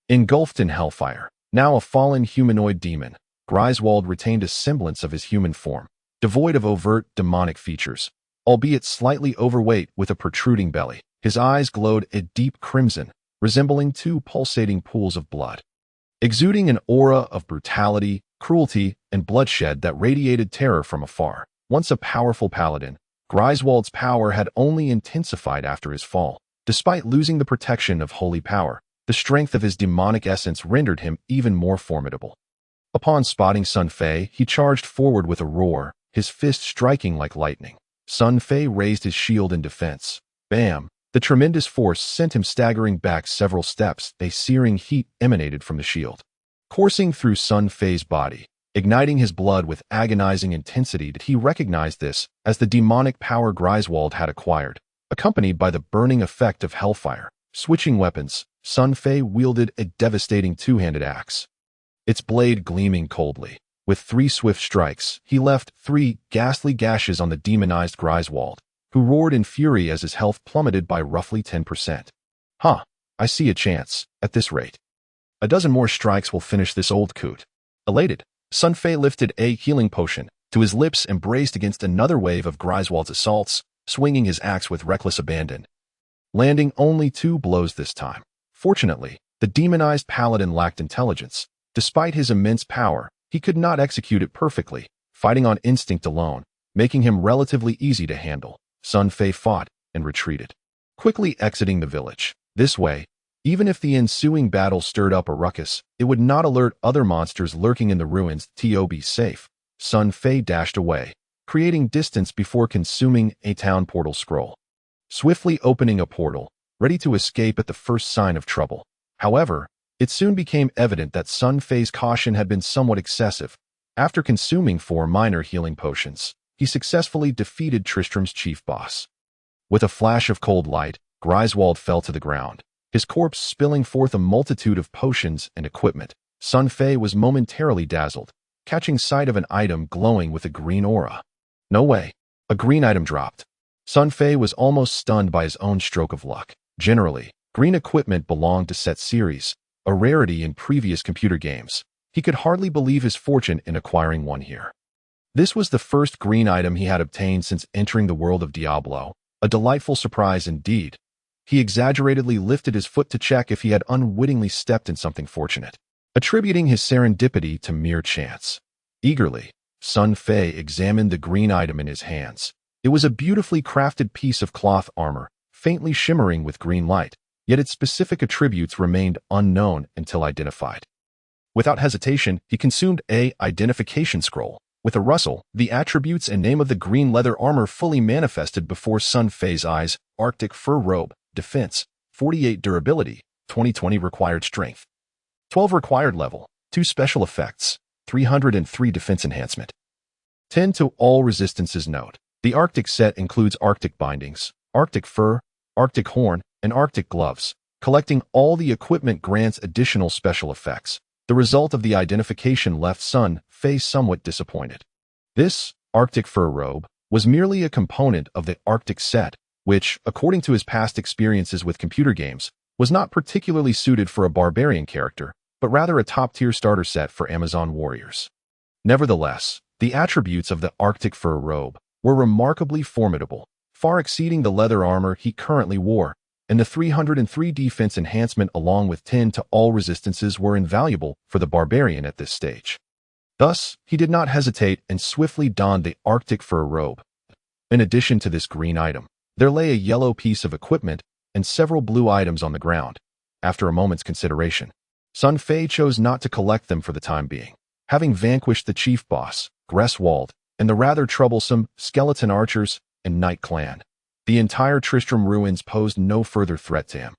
Engulfed in hellfire, now a fallen humanoid demon, Griswold retained a semblance of his human form, devoid of overt demonic features, albeit slightly overweight with a protruding belly. His eyes glowed a deep crimson, resembling 2 pulsating pools of blood, exuding an aura of brutality, cruelty, and bloodshed that radiated terror from afar. Once a powerful paladin, Griswold's power had only intensified after his fall. Despite losing the protection of holy power, the strength of his demonic essence rendered him even more formidable. Upon spotting Sun Fei, he charged forward with a roar, his fist striking like lightning. Sun Fei raised his shield in defense. Bam! The tremendous force sent him staggering back several steps. A searing heat emanated from the shield, coursing through Sun Fei's body, igniting his blood with agonizing intensity. He recognized this as the demonic power Griswold had acquired, accompanied by the burning effect of hellfire. Switching weapons, Sun Fei wielded a devastating 2-handed axe, its blade gleaming coldly. With 3 swift strikes, he left 3 ghastly gashes on the demonized Griswold, who roared in fury as his health plummeted by roughly 10%. Huh, I see a chance. At this rate, a dozen more strikes will finish this old coot. Elated, Sun Fei lifted a healing potion to his lips and braced against another wave of Griswold's assaults, swinging his axe with reckless abandon, landing only 2 blows this time. Fortunately, the demonized paladin lacked intelligence. Despite his immense power, he could not execute it perfectly, fighting on instinct alone, making him relatively easy to handle. Sun Fei fought and retreated, quickly exiting the village. This way, even if the ensuing battle stirred up a ruckus, it would not alert other monsters lurking in the ruins. To be safe, Sun Fei dashed away, creating distance before consuming a town portal scroll, swiftly opening a portal, ready to escape at the first sign of trouble. However, it soon became evident that Sun Fei's caution had been somewhat excessive. After consuming 4 minor healing potions, he successfully defeated Tristram's chief boss. With a flash of cold light, Griswold fell to the ground, his corpse spilling forth a multitude of potions and equipment. Sun Fei was momentarily dazzled, catching sight of an item glowing with a green aura. No way. A green item dropped. Sun Fei was almost stunned by his own stroke of luck. Generally, green equipment belonged to set series, a rarity in previous computer games. He could hardly believe his fortune in acquiring one here. This was the first green item he had obtained since entering the world of Diablo, a delightful surprise indeed. He exaggeratedly lifted his foot to check if he had unwittingly stepped in something fortunate, attributing his serendipity to mere chance. Eagerly, Sun Fei examined the green item in his hands. It was a beautifully crafted piece of cloth armor, faintly shimmering with green light, yet its specific attributes remained unknown until identified. Without hesitation, he consumed a identification scroll. With a rustle, the attributes and name of the green leather armor fully manifested before Sun Fei's eyes: Arctic fur robe, defense, 48 durability, 2020 required strength, 12 required level, 2 special effects, 303 defense enhancement. 10 to all resistances. Note: the Arctic set includes Arctic bindings, Arctic fur, Arctic horn, and Arctic gloves. Collecting all the equipment grants additional special effects. The result of the identification left Sun Fei somewhat disappointed. This Arctic fur robe was merely a component of the Arctic set, which, according to his past experiences with computer games, was not particularly suited for a barbarian character, but rather a top-tier starter set for Amazon warriors. Nevertheless, the attributes of the Arctic fur robe were remarkably formidable, far exceeding the leather armor he currently wore, and the 303 defense enhancement along with 10 to all resistances were invaluable for the barbarian at this stage. Thus, he did not hesitate and swiftly donned the Arctic fur robe. In addition to this green item, there lay a yellow piece of equipment and several blue items on the ground. After a moment's consideration, Sun Fei chose not to collect them for the time being. Having vanquished the chief boss, Greswold, and the rather troublesome skeleton archers and Knight clan, the entire Tristram ruins posed no further threat to him.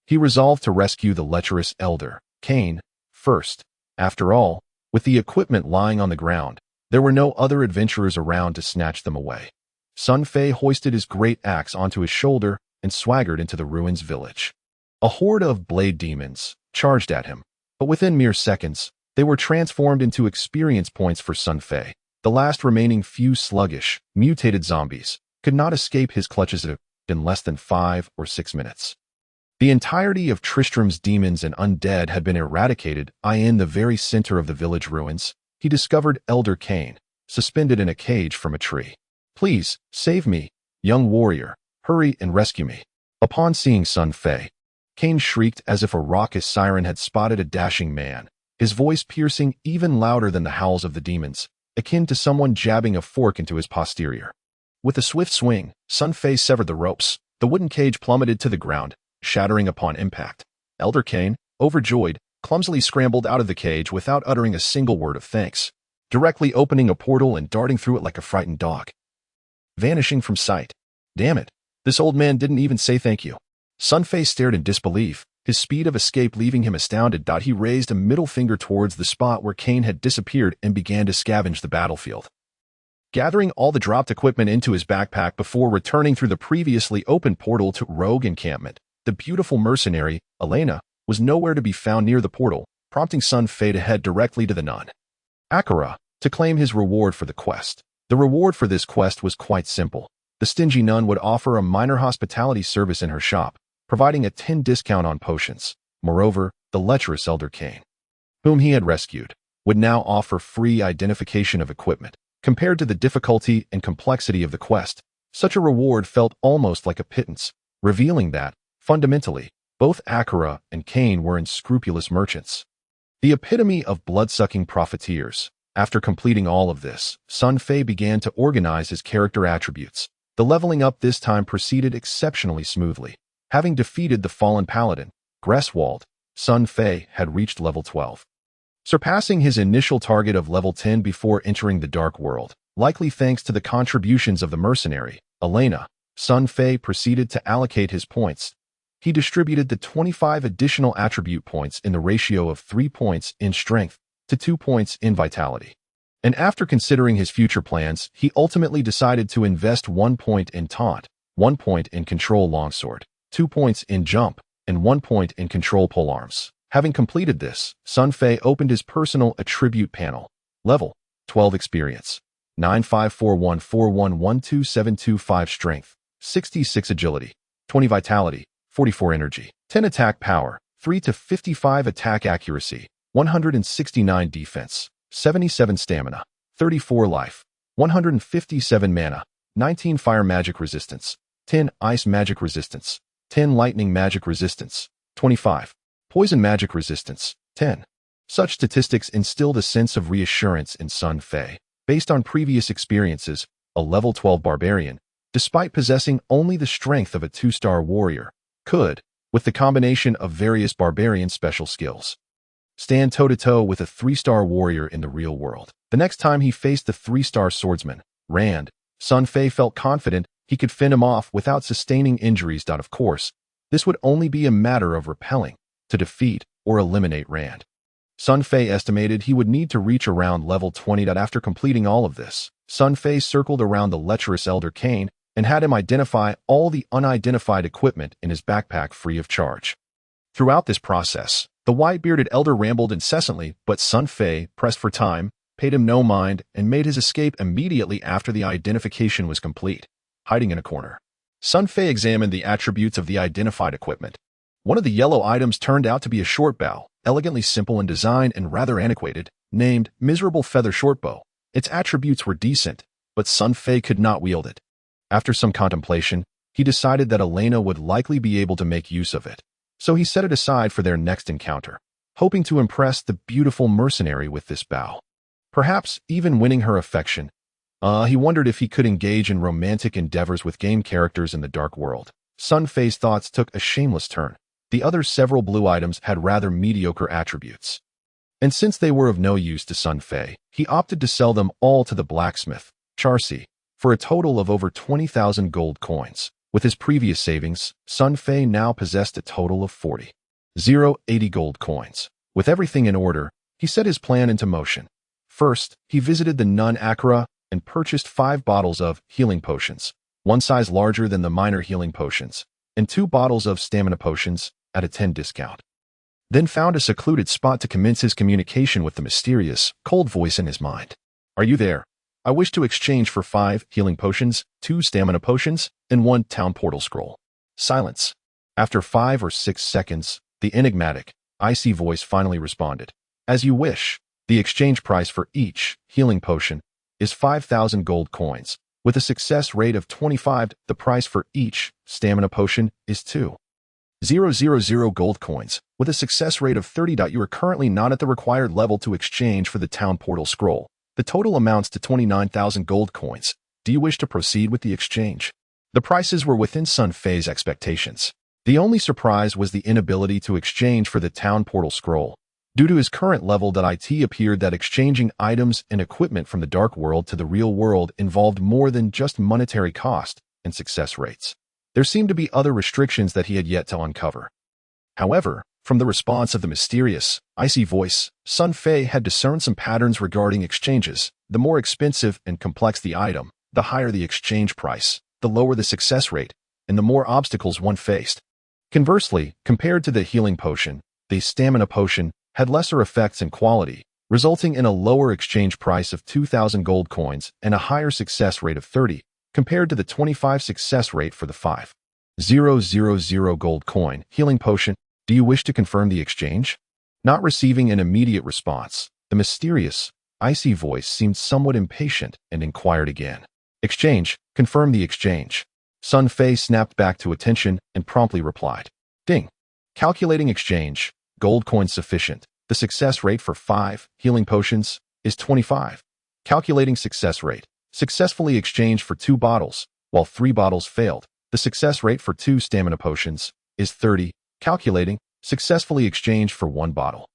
He resolved to rescue the lecherous elder, Cain, first. After all, with the equipment lying on the ground, there were no other adventurers around to snatch them away. Sun Fei hoisted his great axe onto his shoulder and swaggered into the ruins village. A horde of blade demons charged at him, but within mere seconds, they were transformed into experience points for Sun Fei. The last remaining few sluggish, mutated zombies could not escape his clutches in less than 5 or 6 minutes. The entirety of Tristram's demons and undead had been eradicated. In the very center of the village ruins, he discovered Elder Cain, suspended in a cage from a tree. "Please, save me, young warrior. Hurry and rescue me." Upon seeing Sun Fei, Cain shrieked as if a raucous siren had spotted a dashing man, his voice piercing even louder than the howls of the demons, akin to someone jabbing a fork into his posterior. With a swift swing, Sun Fei severed the ropes. The wooden cage plummeted to the ground, shattering upon impact. Elder Cain, overjoyed, clumsily scrambled out of the cage without uttering a single word of thanks, directly opening a portal and darting through it like a frightened dog, vanishing from sight. Damn it, this old man didn't even say thank you. Sun Fei stared in disbelief, his speed of escape leaving him astounded. He raised a middle finger towards the spot where Cain had disappeared and began to scavenge the battlefield, gathering all the dropped equipment into his backpack before returning through the previously opened portal to Rogue encampment. The beautiful mercenary, Elena, was nowhere to be found near the portal, prompting Sun Fei to head directly to the nun, Akira, to claim his reward for the quest. The reward for this quest was quite simple. The stingy nun would offer a minor hospitality service in her shop, providing a 10 discount on potions. Moreover, the lecherous Elder Cain, whom he had rescued, would now offer free identification of equipment. Compared to the difficulty and complexity of the quest, such a reward felt almost like a pittance, revealing that, fundamentally, both Akira and Cain were unscrupulous merchants, the epitome of blood-sucking profiteers. After completing all of this, Sun Fei began to organize his character attributes. The leveling up this time proceeded exceptionally smoothly. Having defeated the fallen paladin, Greswold, Sun Fei had reached level 12, surpassing his initial target of level 10 before entering the Dark World. Likely thanks to the contributions of the mercenary, Elena, Sun Fei proceeded to allocate his points. He distributed the 25 additional attribute points in the ratio of 3 points in strength to 2 points in vitality. And after considering his future plans, he ultimately decided to invest 1 point in taunt, 1 point in control longsword, 2 points in jump, and 1 point in control polearms. Having completed this, Sun Fei opened his personal attribute panel. Level 12 experience, 954141127225 strength, 66 agility, 20 vitality, 44 energy, 10 attack power, 3 to 55 attack accuracy, 169 defense, 77 stamina, 34 life, 157 mana, 19 fire magic resistance, 10 ice magic resistance, 10 lightning magic resistance, 25 poison magic resistance, 10. Such statistics instilled a sense of reassurance in Sun Fei. Based on previous experiences, a level 12 barbarian, despite possessing only the strength of a 2-star warrior, could, with the combination of various barbarian special skills. Stand toe-to-toe with a 3-star warrior in the real world. The next time he faced the 3-star swordsman, Rand, Sun Fei felt confident he could fend him off without sustaining injuries. Of course, this would only be a matter of repelling to defeat or eliminate Rand. Sun Fei estimated he would need to reach around level 20. After completing all of this, Sun Fei circled around the lecherous elder Cain and had him identify all the unidentified equipment in his backpack free of charge. Throughout this process, the white-bearded elder rambled incessantly, but Sun Fei, pressed for time, paid him no mind and made his escape immediately after the identification was complete, hiding in a corner. Sun Fei examined the attributes of the identified equipment. One of the yellow items turned out to be a short bow, elegantly simple in design and rather antiquated, named Miserable Feather Shortbow. Its attributes were decent, but Sun Fei could not wield it. After some contemplation, he decided that Elena would likely be able to make use of it, so he set it aside for their next encounter, hoping to impress the beautiful mercenary with this bow. Perhaps even winning her affection. He wondered if he could engage in romantic endeavors with game characters in the dark world. Sun Fei's thoughts took a shameless turn. The other several blue items had rather mediocre attributes. And since they were of no use to Sun Fei, he opted to sell them all to the blacksmith, Charsi, for a total of over 20,000 gold coins. With his previous savings, Sun Fei now possessed a total of 80 gold coins. With everything in order, he set his plan into motion. First, he visited the Nun Akara and purchased 5 bottles of healing potions, one size larger than the minor healing potions, and 2 bottles of stamina potions at a 10 discount. Then found a secluded spot to commence his communication with the mysterious, cold voice in his mind. "Are you there? I wish to exchange for 5 healing potions, 2 stamina potions, and 1 town portal scroll." Silence. After 5 or 6 seconds, the enigmatic, icy voice finally responded. "As you wish. The exchange price for each healing potion is 5,000 gold coins. With a success rate of 25, the price for each stamina potion is 2,000 gold coins. With a success rate of 30. You are currently not at the required level to exchange for the town portal scroll. The total amounts to 29,000 gold coins. Do you wish to proceed with the exchange?" The prices were within Sun Fei's expectations. The only surprise was the inability to exchange for the town portal scroll. Due to his current level, it appeared that exchanging items and equipment from the dark world to the real world involved more than just monetary cost and success rates. There seemed to be other restrictions that he had yet to uncover. However, from the response of the mysterious, icy voice, Sun Fei had discerned some patterns regarding exchanges. The more expensive and complex the item, the higher the exchange price, the lower the success rate, and the more obstacles one faced. Conversely, compared to the healing potion, the stamina potion had lesser effects and quality, resulting in a lower exchange price of 2,000 gold coins and a higher success rate of 30, compared to the 25 success rate for the 5,000 gold coin healing potion. Do you wish to confirm the exchange? Not receiving an immediate response, the mysterious, icy voice seemed somewhat impatient and inquired again. "Exchange, confirm the exchange." Sun Fei snapped back to attention and promptly replied. "Ding. Calculating exchange. Gold coins sufficient. The success rate for 5 healing potions is 25. Calculating success rate. Successfully exchanged for 2 bottles, while 3 bottles failed. The success rate for 2 stamina potions is 30. Calculating, successfully exchanged for 1 bottle,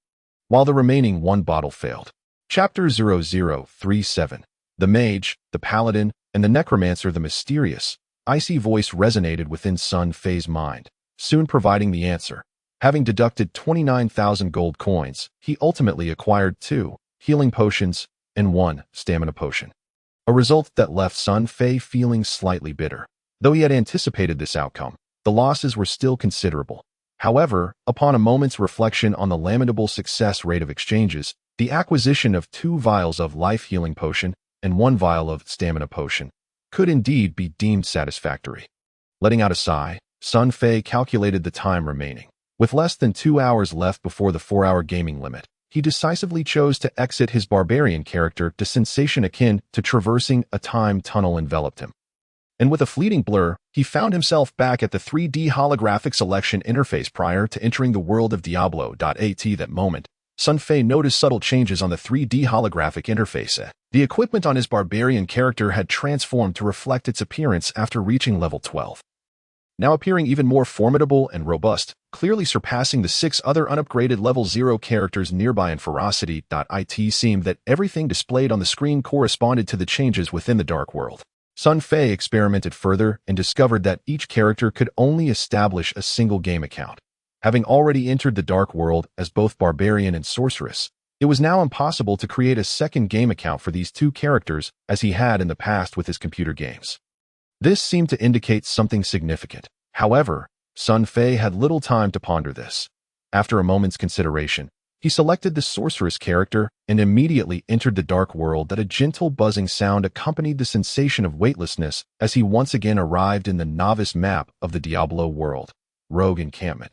while the remaining 1 bottle failed." Chapter 0037. The Mage, the Paladin, and the Necromancer. The mysterious, icy voice resonated within Sun Fei's mind, soon providing the answer. Having deducted 29,000 gold coins, he ultimately acquired 2 healing potions and 1 stamina potion. A result that left Sun Fei feeling slightly bitter. Though he had anticipated this outcome, the losses were still considerable. However, upon a moment's reflection on the lamentable success rate of exchanges, the acquisition of 2 vials of life healing potion and 1 vial of stamina potion could indeed be deemed satisfactory. Letting out a sigh, Sun Fei calculated the time remaining. With less than 2 hours left before the 4-hour gaming limit, he decisively chose to exit his barbarian character. The sensation akin to traversing a time tunnel enveloped him. And with a fleeting blur, he found himself back at the 3D holographic selection interface prior to entering the world of Diablo. At that moment, Sun Fei noticed subtle changes on the 3D holographic interface. The equipment on his barbarian character had transformed to reflect its appearance after reaching level 12. Now appearing even more formidable and robust, clearly surpassing the 6 other unupgraded level 0 characters nearby in ferocity. It seemed that everything displayed on the screen corresponded to the changes within the Dark World. Sun Fei experimented further and discovered that each character could only establish a single game account. Having already entered the Dark World as both Barbarian and Sorceress, it was now impossible to create a second game account for these two characters as he had in the past with his computer games. This seemed to indicate something significant. However, Sun Fei had little time to ponder this. After a moment's consideration, he selected the Sorceress character and immediately entered the Dark World. That a gentle buzzing sound accompanied the sensation of weightlessness as he once again arrived in the novice map of the Diablo world, Rogue Encampment.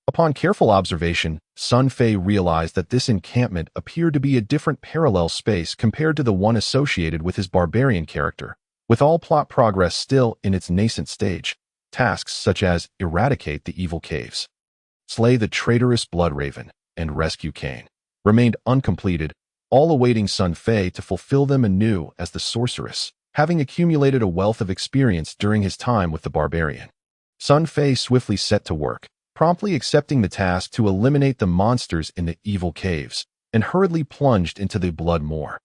Upon careful observation, Sun Fei realized that this encampment appeared to be a different parallel space compared to the one associated with his Barbarian character, with all plot progress still in its nascent stage. Tasks such as eradicate the evil caves, slay the traitorous Blood Raven, and rescue Cain remained uncompleted, all awaiting Sun Fei to fulfill them anew as the Sorceress, having accumulated a wealth of experience during his time with the Barbarian. Sun Fei swiftly set to work, promptly accepting the task to eliminate the monsters in the evil caves, and hurriedly plunged into the Blood Moor,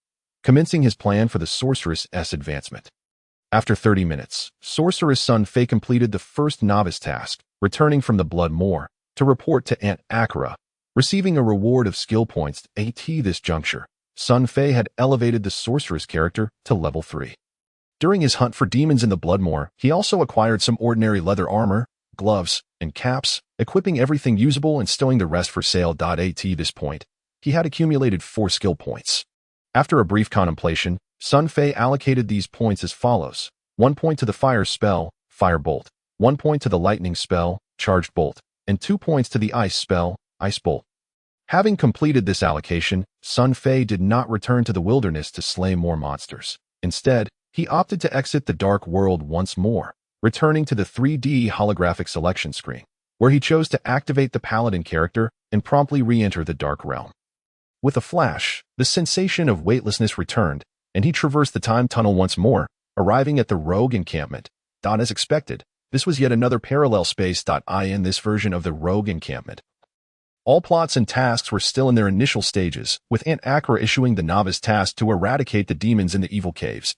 commencing his plan for the Sorceress's advancement. After 30 minutes, Sorceress Sun Fei completed the first novice task, returning from the Blood Moor to report to Aunt Akira, receiving a reward of skill points. At this juncture, Sun Fei had elevated the Sorceress character to level 3. During his hunt for demons in the Blood Moor, he also acquired some ordinary leather armor, gloves, and caps, equipping everything usable and stowing the rest for sale. At this point, he had accumulated 4 skill points. After a brief contemplation, Sun Fei allocated these points as follows: 1 point to the fire spell, Fire Bolt, 1 point to the lightning spell, Charged Bolt, and 2 points to the ice spell, Ice Bolt. Having completed this allocation, Sun Fei did not return to the wilderness to slay more monsters. Instead, he opted to exit the Dark World once more, returning to the 3D holographic selection screen, where he chose to activate the Paladin character and promptly re-enter the Dark Realm. With a flash, the sensation of weightlessness returned, and he traversed the time tunnel once more, arriving at the Rogue Encampment. As expected, this was yet another parallel space. In this version of the Rogue Encampment, all plots and tasks were still in their initial stages, with Aunt Akira issuing the novice task to eradicate the demons in the evil caves.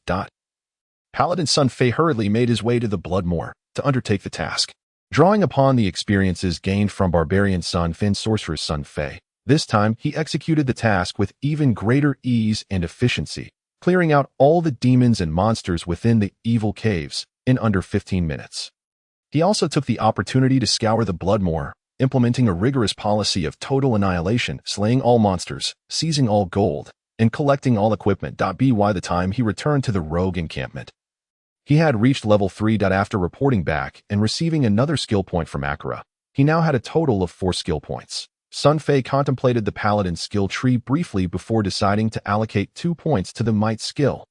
Paladin Sun Fei hurriedly made his way to the Blood Moor to undertake the task. Drawing upon the experiences gained from Barbarian Sun Fei and Sorceress Sun Fei, this time he executed the task with even greater ease and efficiency, clearing out all the demons and monsters within the evil caves in under 15 minutes. He also took the opportunity to scour the Blood Moor, implementing a rigorous policy of total annihilation, slaying all monsters, seizing all gold, and collecting all equipment. By the time he returned to the Rogue Encampment, he had reached level 3. After reporting back and receiving another skill point from Akira, he now had a total of 4 skill points. Sun Fei contemplated the Paladin skill tree briefly before deciding to allocate 2 points to the Might skill,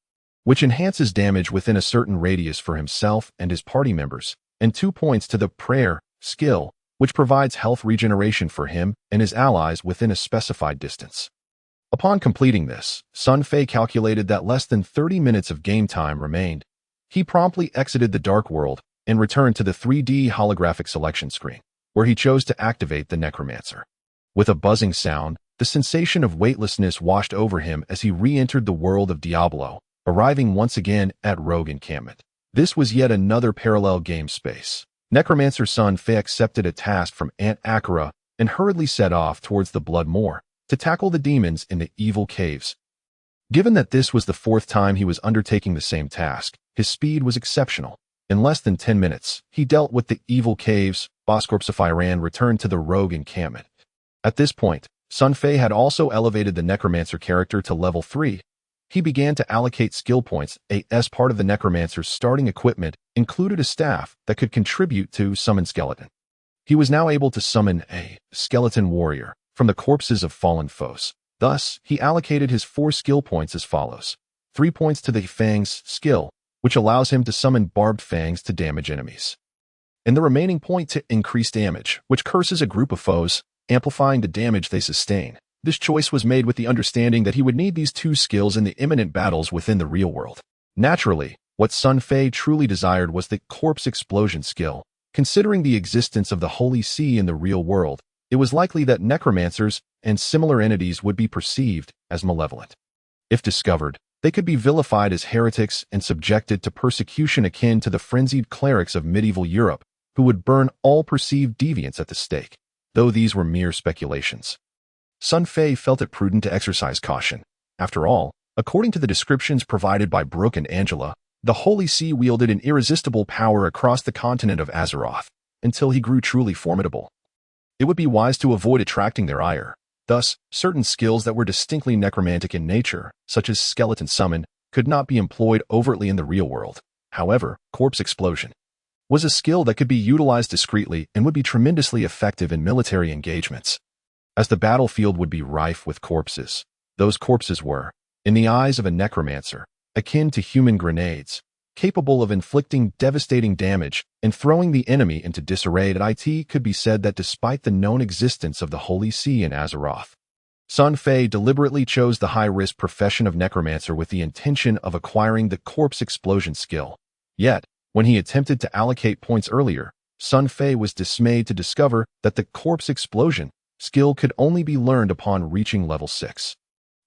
which enhances damage within a certain radius for himself and his party members, and 2 points to the Prayer skill, which provides health regeneration for him and his allies within a specified distance. Upon completing this, Sun Fei calculated that less than 30 minutes of game time remained. He promptly exited the Dark World and returned to the 3D holographic selection screen, where he chose to activate the Necromancer. With a buzzing sound, the sensation of weightlessness washed over him as he re-entered the world of Diablo, arriving once again at Rogue Encampment. This was yet another parallel game space. Necromancer Sun Fei accepted a task from Aunt Akira and hurriedly set off towards the Blood Moor to tackle the demons in the evil caves. Given that this was the 4th time he was undertaking the same task, his speed was exceptional. In less than 10 minutes, he dealt with the evil caves. Iran returned to the Rogue Encampment. At this point, Sun Fei had also elevated the Necromancer character to level 3. He began to allocate skill points. As part of the Necromancer's starting equipment included a staff that could contribute to summon skeleton. He was now able to summon a skeleton warrior from the corpses of fallen foes. Thus, he allocated his 4 skill points as follows: 3 points to the Fangs skill, which allows him to summon barbed fangs to damage enemies, and the remaining point to increase damage, which curses a group of foes, amplifying the damage they sustain. This choice was made with the understanding that he would need these 2 skills in the imminent battles within the real world. Naturally, what Sun Fei truly desired was the Corpse Explosion skill, Considering the existence of the Holy See in the real world, it was likely that necromancers and similar entities would be perceived as malevolent. If discovered, they could be vilified as heretics and subjected to persecution akin to the frenzied clerics of medieval Europe, who would burn all perceived deviants at the stake, though these were mere speculations. Sun Fei felt it prudent to exercise caution. After all, according to the descriptions provided by Brooke and Angela, the Holy See wielded an irresistible power across the continent of Azeroth, until he grew truly formidable. It would be wise to avoid attracting their ire. Thus, certain skills that were distinctly necromantic in nature, such as skeleton summon, could not be employed overtly in the real world. However, corpse explosion was a skill that could be utilized discreetly and would be tremendously effective in military engagements. As the battlefield would be rife with corpses, those corpses were, in the eyes of a necromancer, akin to human grenades, capable of inflicting devastating damage and throwing the enemy into disarray. It could be said that despite the known existence of the Holy See in Azeroth, Sun Fei deliberately chose the high-risk profession of necromancer with the intention of acquiring the corpse explosion skill. Yet, when he attempted to allocate points earlier, Sun Fei was dismayed to discover that the corpse explosion skill could only be learned upon reaching level 6.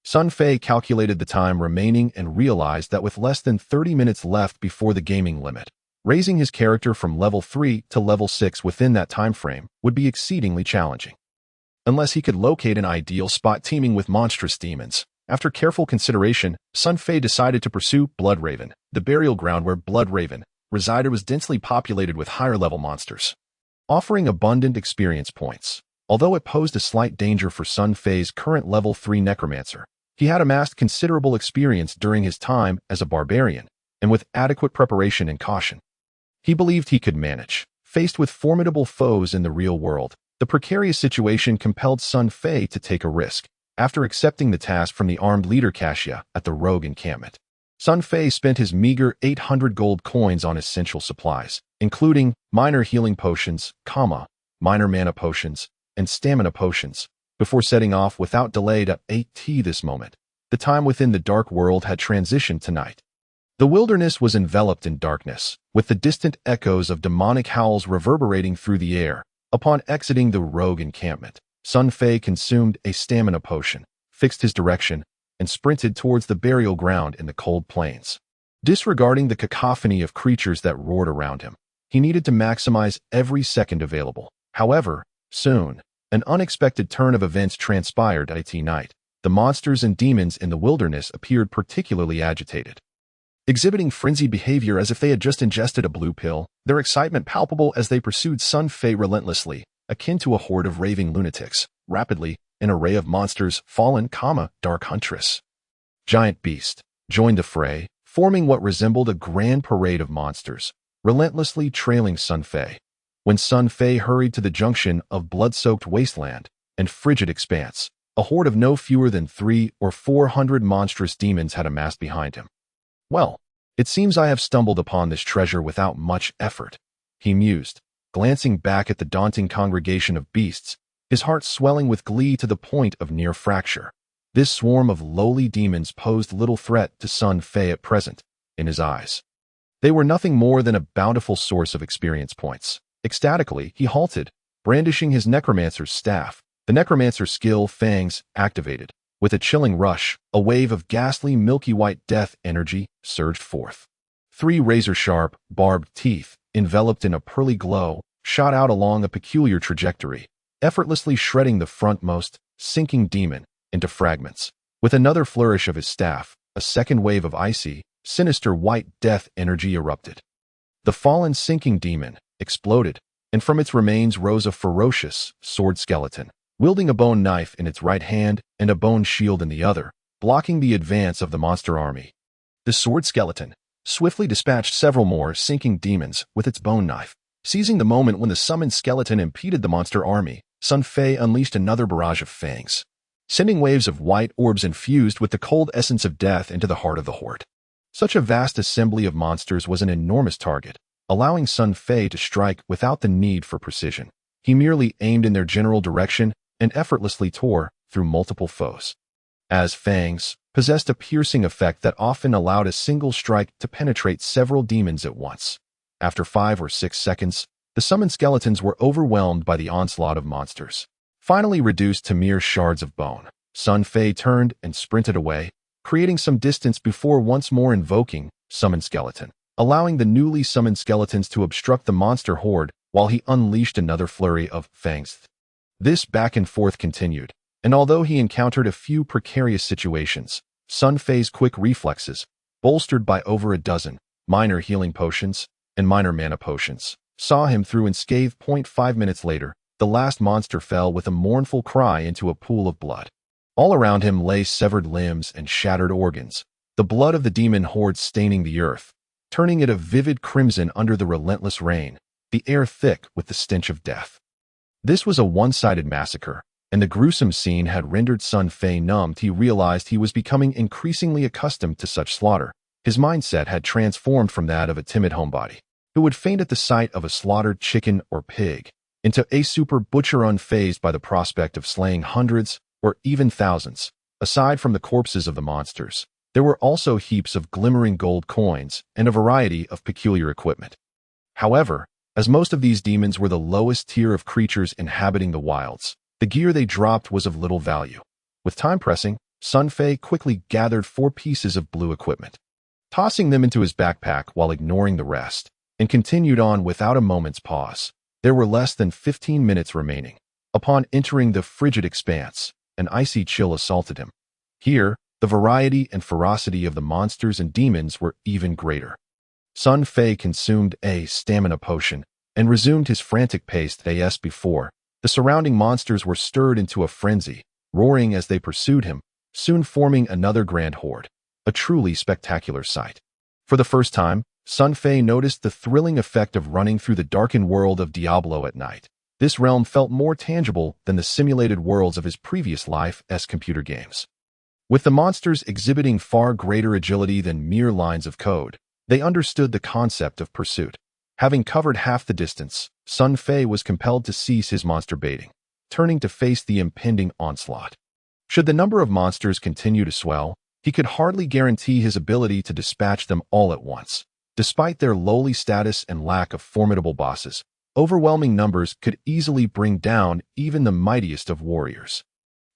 Sun Fei calculated the time remaining and realized that with less than 30 minutes left before the gaming limit, raising his character from level 3 to level 6 within that time frame would be exceedingly challenging. Unless he could locate an ideal spot teeming with monstrous demons. After careful consideration, Sun Fei decided to pursue Bloodraven, the burial ground where Bloodraven resided was densely populated with higher-level monsters, offering abundant experience points. Although it posed a slight danger for Sun Fei's current level 3 necromancer, he had amassed considerable experience during his time as a barbarian, and with adequate preparation and caution, he believed he could manage. Faced with formidable foes in the real world, the precarious situation compelled Sun Fei to take a risk. After accepting the task from the armed leader Cassia at the rogue encampment, Sun Fei spent his meager 800 gold coins on essential supplies, including minor healing potions, minor mana potions, and stamina potions, before setting off without delay to AT. This moment, the time within the dark world had transitioned to night. The wilderness was enveloped in darkness, with the distant echoes of demonic howls reverberating through the air. Upon exiting the rogue encampment, Sun Fei consumed a stamina potion, fixed his direction, and sprinted towards the burial ground in the cold plains. Disregarding the cacophony of creatures that roared around him, he needed to maximize every second available. However, soon, an unexpected turn of events transpired at night. The monsters and demons in the wilderness appeared particularly agitated, exhibiting frenzied behavior as if they had just ingested a blue pill, their excitement palpable as they pursued Sun Fei relentlessly, akin to a horde of raving lunatics. Rapidly, an array of monsters, fallen, dark huntress, giant beast, joined the fray, forming what resembled a grand parade of monsters, relentlessly trailing Sun Fei. When Sun Fei hurried to the junction of blood-soaked wasteland and frigid expanse, a horde of no fewer than 300 or 400 monstrous demons had amassed behind him. Well, it seems I have stumbled upon this treasure without much effort, he mused, glancing back at the daunting congregation of beasts, his heart swelling with glee to the point of near fracture. This swarm of lowly demons posed little threat to Sun Fei at present, in his eyes. They were nothing more than a bountiful source of experience points. Ecstatically, he halted, brandishing his necromancer's staff. The necromancer's skill, Fangs, activated. With a chilling rush, a wave of ghastly milky white death energy surged forth. 3 razor-sharp, barbed teeth, enveloped in a pearly glow, shot out along a peculiar trajectory, effortlessly shredding the frontmost, sinking demon into fragments. With another flourish of his staff, a second wave of icy, sinister white death energy erupted. The fallen sinking demon exploded, and from its remains rose a ferocious sword skeleton, wielding a bone knife in its right hand and a bone shield in the other, blocking the advance of the monster army. The sword skeleton swiftly dispatched several more sinking demons with its bone knife. Seizing the moment when the summoned skeleton impeded the monster army, Sun Fei unleashed another barrage of fangs, sending waves of white orbs infused with the cold essence of death into the heart of the horde. Such a vast assembly of monsters was an enormous target, allowing Sun Fei to strike without the need for precision. He merely aimed in their general direction and effortlessly tore through multiple foes. As fangs possessed a piercing effect that often allowed a single strike to penetrate several demons at once. After 5 or 6 seconds, The summoned skeletons were overwhelmed by the onslaught of monsters. Finally reduced to mere shards of bone, Sun Fei turned and sprinted away, creating some distance before once more invoking Summon Skeleton, allowing the newly summoned skeletons to obstruct the monster horde while he unleashed another flurry of fangs. This back and forth continued, and although he encountered a few precarious situations, Sun Fei's quick reflexes, bolstered by over a dozen minor healing potions and minor mana potions, saw him through unscathed. 5 minutes later, the last monster fell with a mournful cry into a pool of blood. All around him lay severed limbs and shattered organs, the blood of the demon horde staining the earth, turning it a vivid crimson under the relentless rain, the air thick with the stench of death. This was a one-sided massacre, and the gruesome scene had rendered Sun Fei numbed. He realized he was becoming increasingly accustomed to such slaughter. His mindset had transformed from that of a timid homebody, who would faint at the sight of a slaughtered chicken or pig, into a super butcher unfazed by the prospect of slaying hundreds or even thousands. Aside from the corpses of the monsters, there were also heaps of glimmering gold coins and a variety of peculiar equipment. However, as most of these demons were the lowest tier of creatures inhabiting the wilds, the gear they dropped was of little value. With time pressing, Sun Fei quickly gathered 4 pieces of blue equipment, tossing them into his backpack while ignoring the rest, and continued on without a moment's pause. There were less than 15 minutes remaining. Upon entering the frigid expanse, an icy chill assaulted him. Here, the variety and ferocity of the monsters and demons were even greater. Sun Fei consumed a stamina potion and resumed his frantic pace. As before, the surrounding monsters were stirred into a frenzy, roaring as they pursued him, soon forming another grand horde, a truly spectacular sight. For the first time, Sun Fei noticed the thrilling effect of running through the darkened world of Diablo at night. This realm felt more tangible than the simulated worlds of his previous life as computer games. With the monsters exhibiting far greater agility than mere lines of code, they understood the concept of pursuit. Having covered half the distance, Sun Fei was compelled to cease his monster baiting, turning to face the impending onslaught. Should the number of monsters continue to swell, he could hardly guarantee his ability to dispatch them all at once. Despite their lowly status and lack of formidable bosses, overwhelming numbers could easily bring down even the mightiest of warriors.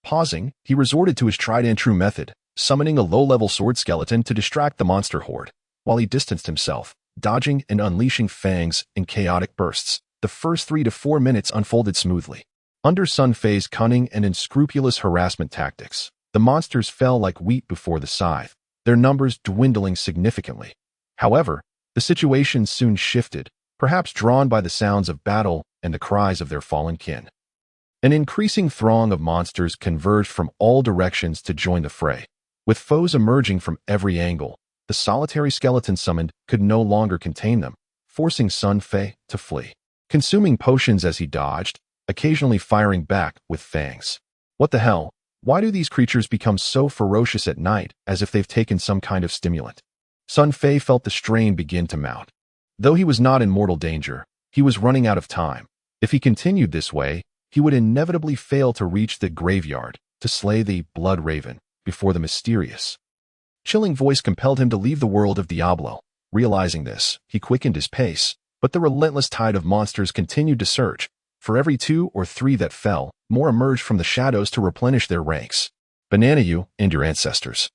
Pausing, he resorted to his tried-and-true method, summoning a low-level sword skeleton to distract the monster horde, while he distanced himself, dodging and unleashing fangs in chaotic bursts. The first 3 to 4 minutes unfolded smoothly. Under Sun Fei's cunning and unscrupulous harassment tactics, the monsters fell like wheat before the scythe, their numbers dwindling significantly. However, the situation soon shifted, perhaps drawn by the sounds of battle and the cries of their fallen kin. An increasing throng of monsters converged from all directions to join the fray. With foes emerging from every angle, the solitary skeleton summoned could no longer contain them, forcing Sun Fei to flee, consuming potions as he dodged, occasionally firing back with fangs. What the hell? Why do these creatures become so ferocious at night, as if they've taken some kind of stimulant? Sun Fei felt the strain begin to mount. Though he was not in mortal danger, he was running out of time. If he continued this way, he would inevitably fail to reach the graveyard to slay the Blood Raven before the mysterious, chilling voice compelled him to leave the world of Diablo. Realizing this, he quickened his pace, but the relentless tide of monsters continued to surge. For every 2 or 3 that fell, more emerged from the shadows to replenish their ranks. Banana you and your ancestors.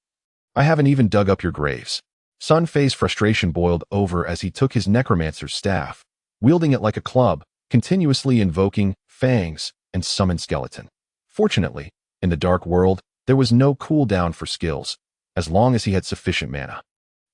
I haven't even dug up your graves. Sun Fei's frustration boiled over as he took his necromancer's staff, wielding it like a club, continuously invoking fangs and summon skeleton. Fortunately, in the dark world, there was no cooldown for skills, as long as he had sufficient mana.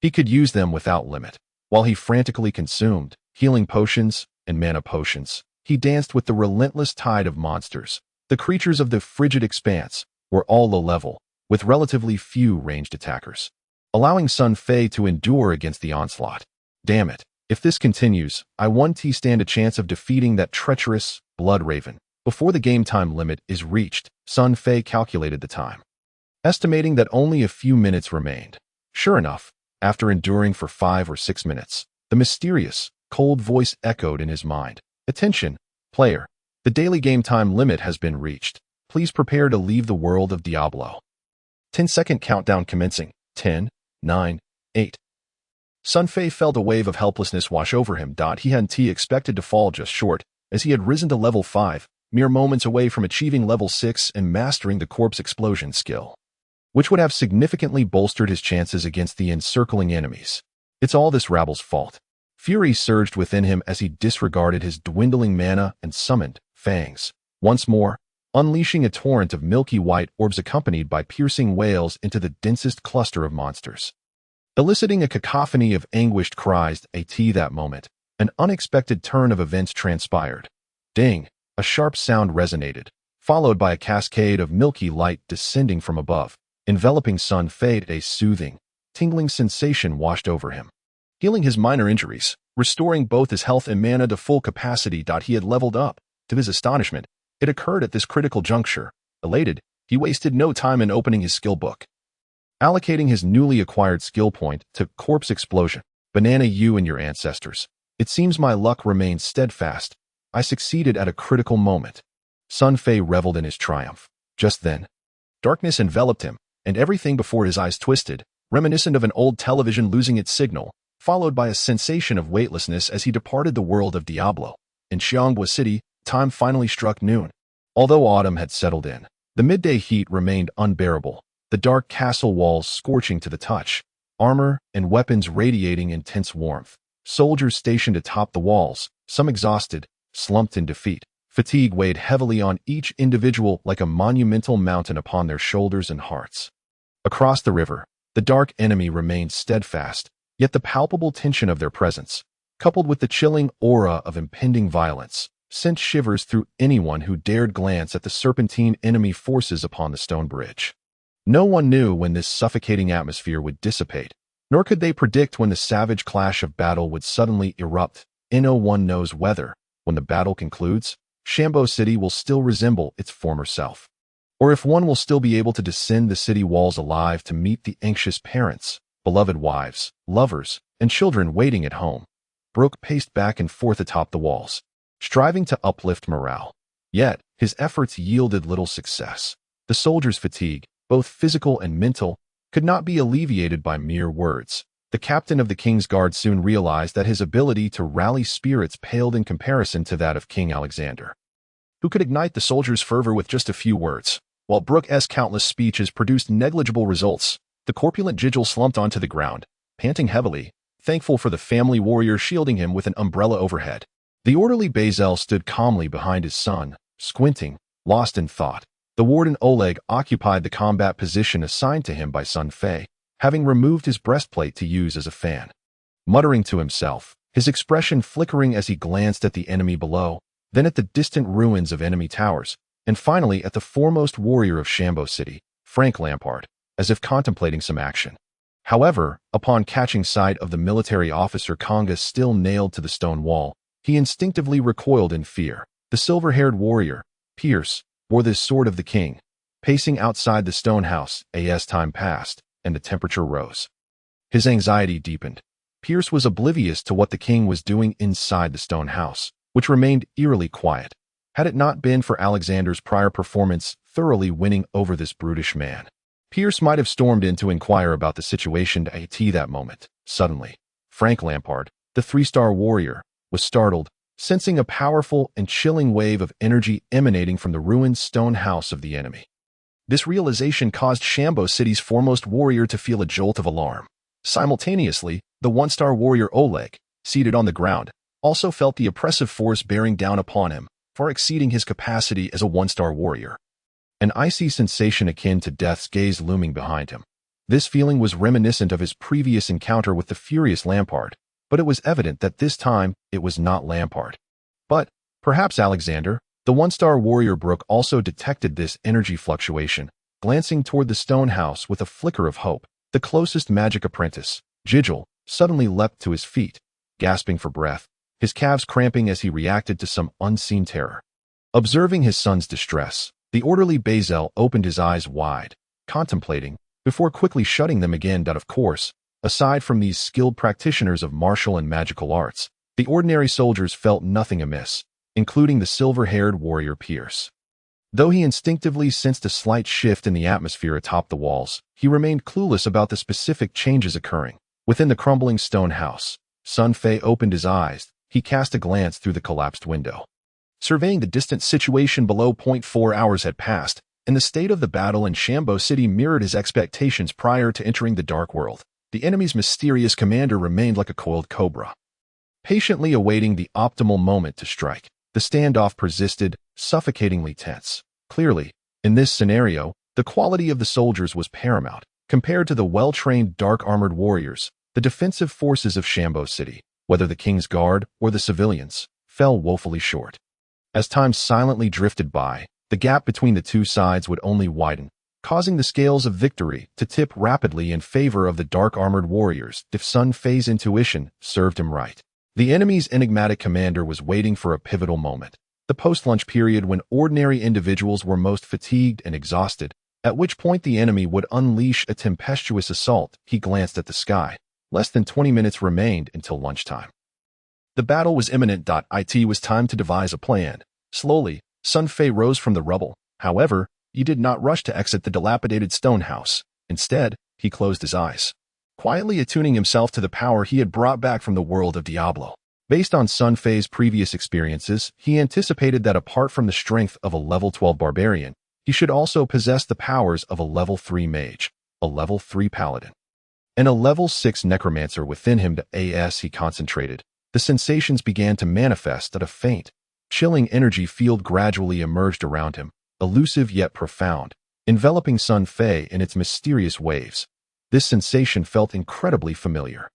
He could use them without limit. While he frantically consumed healing potions and mana potions, he danced with the relentless tide of monsters. The creatures of the frigid expanse were all low level, with relatively few ranged attackers, allowing Sun Fei to endure against the onslaught. Damn it, if this continues, I won't stand a chance of defeating that treacherous Blood Raven. Before the game time limit is reached, Sun Fei calculated the time, estimating that only a few minutes remained. Sure enough, after enduring for 5 or 6 minutes, the mysterious, cold voice echoed in his mind. Attention, player. The daily game time limit has been reached. Please prepare to leave the world of Diablo. 10-second countdown commencing. 10, 9, 8. Sun Fei felt a wave of helplessness wash over him. He hadn't expected to fall just short, as he had risen to level 5, mere moments away from achieving level 6 and mastering the corpse explosion skill, which would have significantly bolstered his chances against the encircling enemies. It's all this rabble's fault. Fury surged within him as he disregarded his dwindling mana and summoned fangs. Once more, unleashing a torrent of milky white orbs accompanied by piercing wails into the densest cluster of monsters, eliciting a cacophony of anguished cries. That moment, an unexpected turn of events transpired. Ding! A sharp sound resonated, followed by a cascade of milky light descending from above, enveloping Sun Fei. A soothing, tingling sensation washed over him, healing his minor injuries, restoring both his health and mana to full capacity. He had leveled up. To his astonishment, it occurred at this critical juncture. Elated, he wasted no time in opening his skill book, allocating his newly acquired skill point to Corpse Explosion. Banana, you and your ancestors. It seems my luck remains steadfast. I succeeded at a critical moment. Sun Fei reveled in his triumph. Just then, darkness enveloped him, and everything before his eyes twisted, reminiscent of an old television losing its signal, followed by a sensation of weightlessness as he departed the world of Diablo. In Xianghua City, time finally struck noon. Although autumn had settled in, the midday heat remained unbearable, the dark castle walls scorching to the touch, armor and weapons radiating intense warmth. Soldiers stationed atop the walls, some exhausted, slumped in defeat. Fatigue weighed heavily on each individual like a monumental mountain upon their shoulders and hearts. Across the river, the dark enemy remained steadfast, yet the palpable tension of their presence, coupled with the chilling aura of impending violence, sent shivers through anyone who dared glance at the serpentine enemy forces upon the stone bridge. No one knew when this suffocating atmosphere would dissipate, nor could they predict when the savage clash of battle would suddenly erupt. No one knows whether, when the battle concludes, Xianghua City will still resemble its former self, or if one will still be able to descend the city walls alive to meet the anxious parents, beloved wives, lovers, and children waiting at home. Brooke paced back and forth atop the walls, striving to uplift morale. Yet, his efforts yielded little success. The soldiers' fatigue, both physical and mental, could not be alleviated by mere words. The captain of the King's Guard soon realized that his ability to rally spirits paled in comparison to that of King Alexander, who could ignite the soldiers' fervor with just a few words. While Brooke's countless speeches produced negligible results, the corpulent Gegir slumped onto the ground, panting heavily, thankful for the family warrior shielding him with an umbrella overhead. The orderly Bazel stood calmly behind his son, squinting, lost in thought. The warden Oleg occupied the combat position assigned to him by Sun Fei, having removed his breastplate to use as a fan. Muttering to himself, his expression flickering as he glanced at the enemy below, then at the distant ruins of enemy towers, and finally at the foremost warrior of Xianghua City, Frank Lampard, as if contemplating some action. However, upon catching sight of the military officer Countess still nailed to the stone wall, he instinctively recoiled in fear. The silver-haired warrior, Pierce, bore the sword of the king, pacing outside the stone house. As time passed, and the temperature rose, his anxiety deepened. Pierce was oblivious to what the king was doing inside the stone house, which remained eerily quiet. Had it not been for Alexander's prior performance thoroughly winning over this brutish man, Pierce might have stormed in to inquire about the situation. At that moment, suddenly, Frank Lampard, the 3-star warrior, was startled, sensing a powerful and chilling wave of energy emanating from the ruined stone house of the enemy. This realization caused Xianghua City's foremost warrior to feel a jolt of alarm. Simultaneously, the 1-star warrior Oleg, seated on the ground, also felt the oppressive force bearing down upon him, far exceeding his capacity as a 1-star warrior. An icy sensation akin to death's gaze looming behind him. This feeling was reminiscent of his previous encounter with the furious Lampard, but it was evident that this time it was not Lampard, but perhaps Alexander. The 1-star warrior Brooke also detected this energy fluctuation, glancing toward the stone house with a flicker of hope. The closest magic apprentice, Gegir, suddenly leapt to his feet, gasping for breath, his calves cramping as he reacted to some unseen terror. Observing his son's distress, the orderly Bazel opened his eyes wide, contemplating, before quickly shutting them again. Of course, aside from these skilled practitioners of martial and magical arts, the ordinary soldiers felt nothing amiss, including the silver-haired warrior Pierce. Though he instinctively sensed a slight shift in the atmosphere atop the walls, he remained clueless about the specific changes occurring. Within the crumbling stone house, Sun Fei opened his eyes. He cast a glance through the collapsed window. Surveying the distant situation below, 4 hours had passed, and the state of the battle in Shambo City mirrored his expectations prior to entering the Dark World. The enemy's mysterious commander remained like a coiled cobra, patiently awaiting the optimal moment to strike. The standoff persisted, suffocatingly tense. Clearly, in this scenario, the quality of the soldiers was paramount. Compared to the well-trained dark-armored warriors, the defensive forces of Shambo City, whether the King's Guard or the civilians, fell woefully short. As time silently drifted by, the gap between the two sides would only widen, causing the scales of victory to tip rapidly in favor of the dark-armored warriors if Sun Fei's intuition served him right. The enemy's enigmatic commander was waiting for a pivotal moment, the post-lunch period when ordinary individuals were most fatigued and exhausted, at which point the enemy would unleash a tempestuous assault. He glanced at the sky. Less than 20 minutes remained until lunchtime. The battle was imminent. It was time to devise a plan. Slowly, Sun Fei rose from the rubble. However, he did not rush to exit the dilapidated stone house. Instead, he closed his eyes, quietly attuning himself to the power he had brought back from the world of Diablo. Based on Sun Fei's previous experiences, he anticipated that apart from the strength of a level 12 barbarian, he should also possess the powers of a level 3 mage, a level 3 paladin, and a level 6 necromancer within him. As he concentrated, the sensations began to manifest. That a faint, chilling energy field gradually emerged around him, elusive yet profound, enveloping Sun Fei in its mysterious waves. This sensation felt incredibly familiar.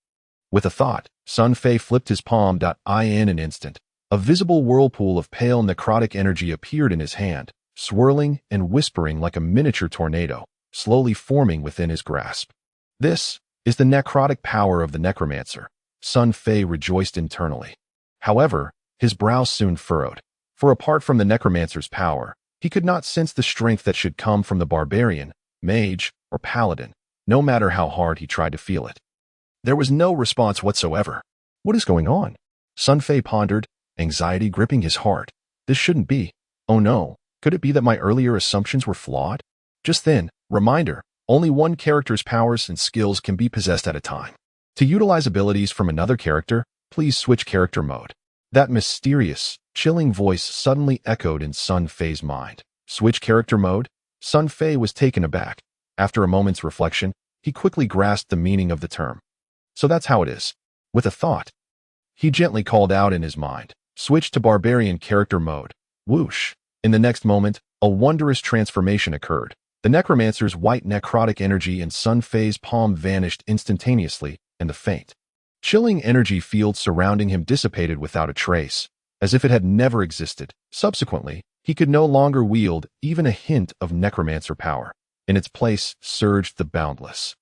With a thought, Sun Fei flipped his palm. In an instant, a visible whirlpool of pale necrotic energy appeared in his hand, swirling and whispering like a miniature tornado, slowly forming within his grasp. This is the necrotic power of the necromancer, Sun Fei rejoiced internally. However, his brow soon furrowed, for apart from the necromancer's power, he could not sense the strength that should come from the barbarian, mage, or paladin, no matter how hard he tried to feel it. There was no response whatsoever. What is going on? Sun Fei pondered, anxiety gripping his heart. This shouldn't be. Oh no, could it be that my earlier assumptions were flawed? Just then, reminder, only one character's powers and skills can be possessed at a time. To utilize abilities from another character, please switch character mode. That mysterious, chilling voice suddenly echoed in Sun Fei's mind. Switch character mode? Sun Fei was taken aback. After a moment's reflection, he quickly grasped the meaning of the term. So that's how it is. With a thought, he gently called out in his mind, switch to barbarian character mode. Whoosh. In the next moment, a wondrous transformation occurred. The necromancer's white necrotic energy in Sun Fei's palm vanished instantaneously, and the faint, chilling energy field surrounding him dissipated without a trace, as if it had never existed. Subsequently, he could no longer wield even a hint of necromancer power. In its place surged the boundless,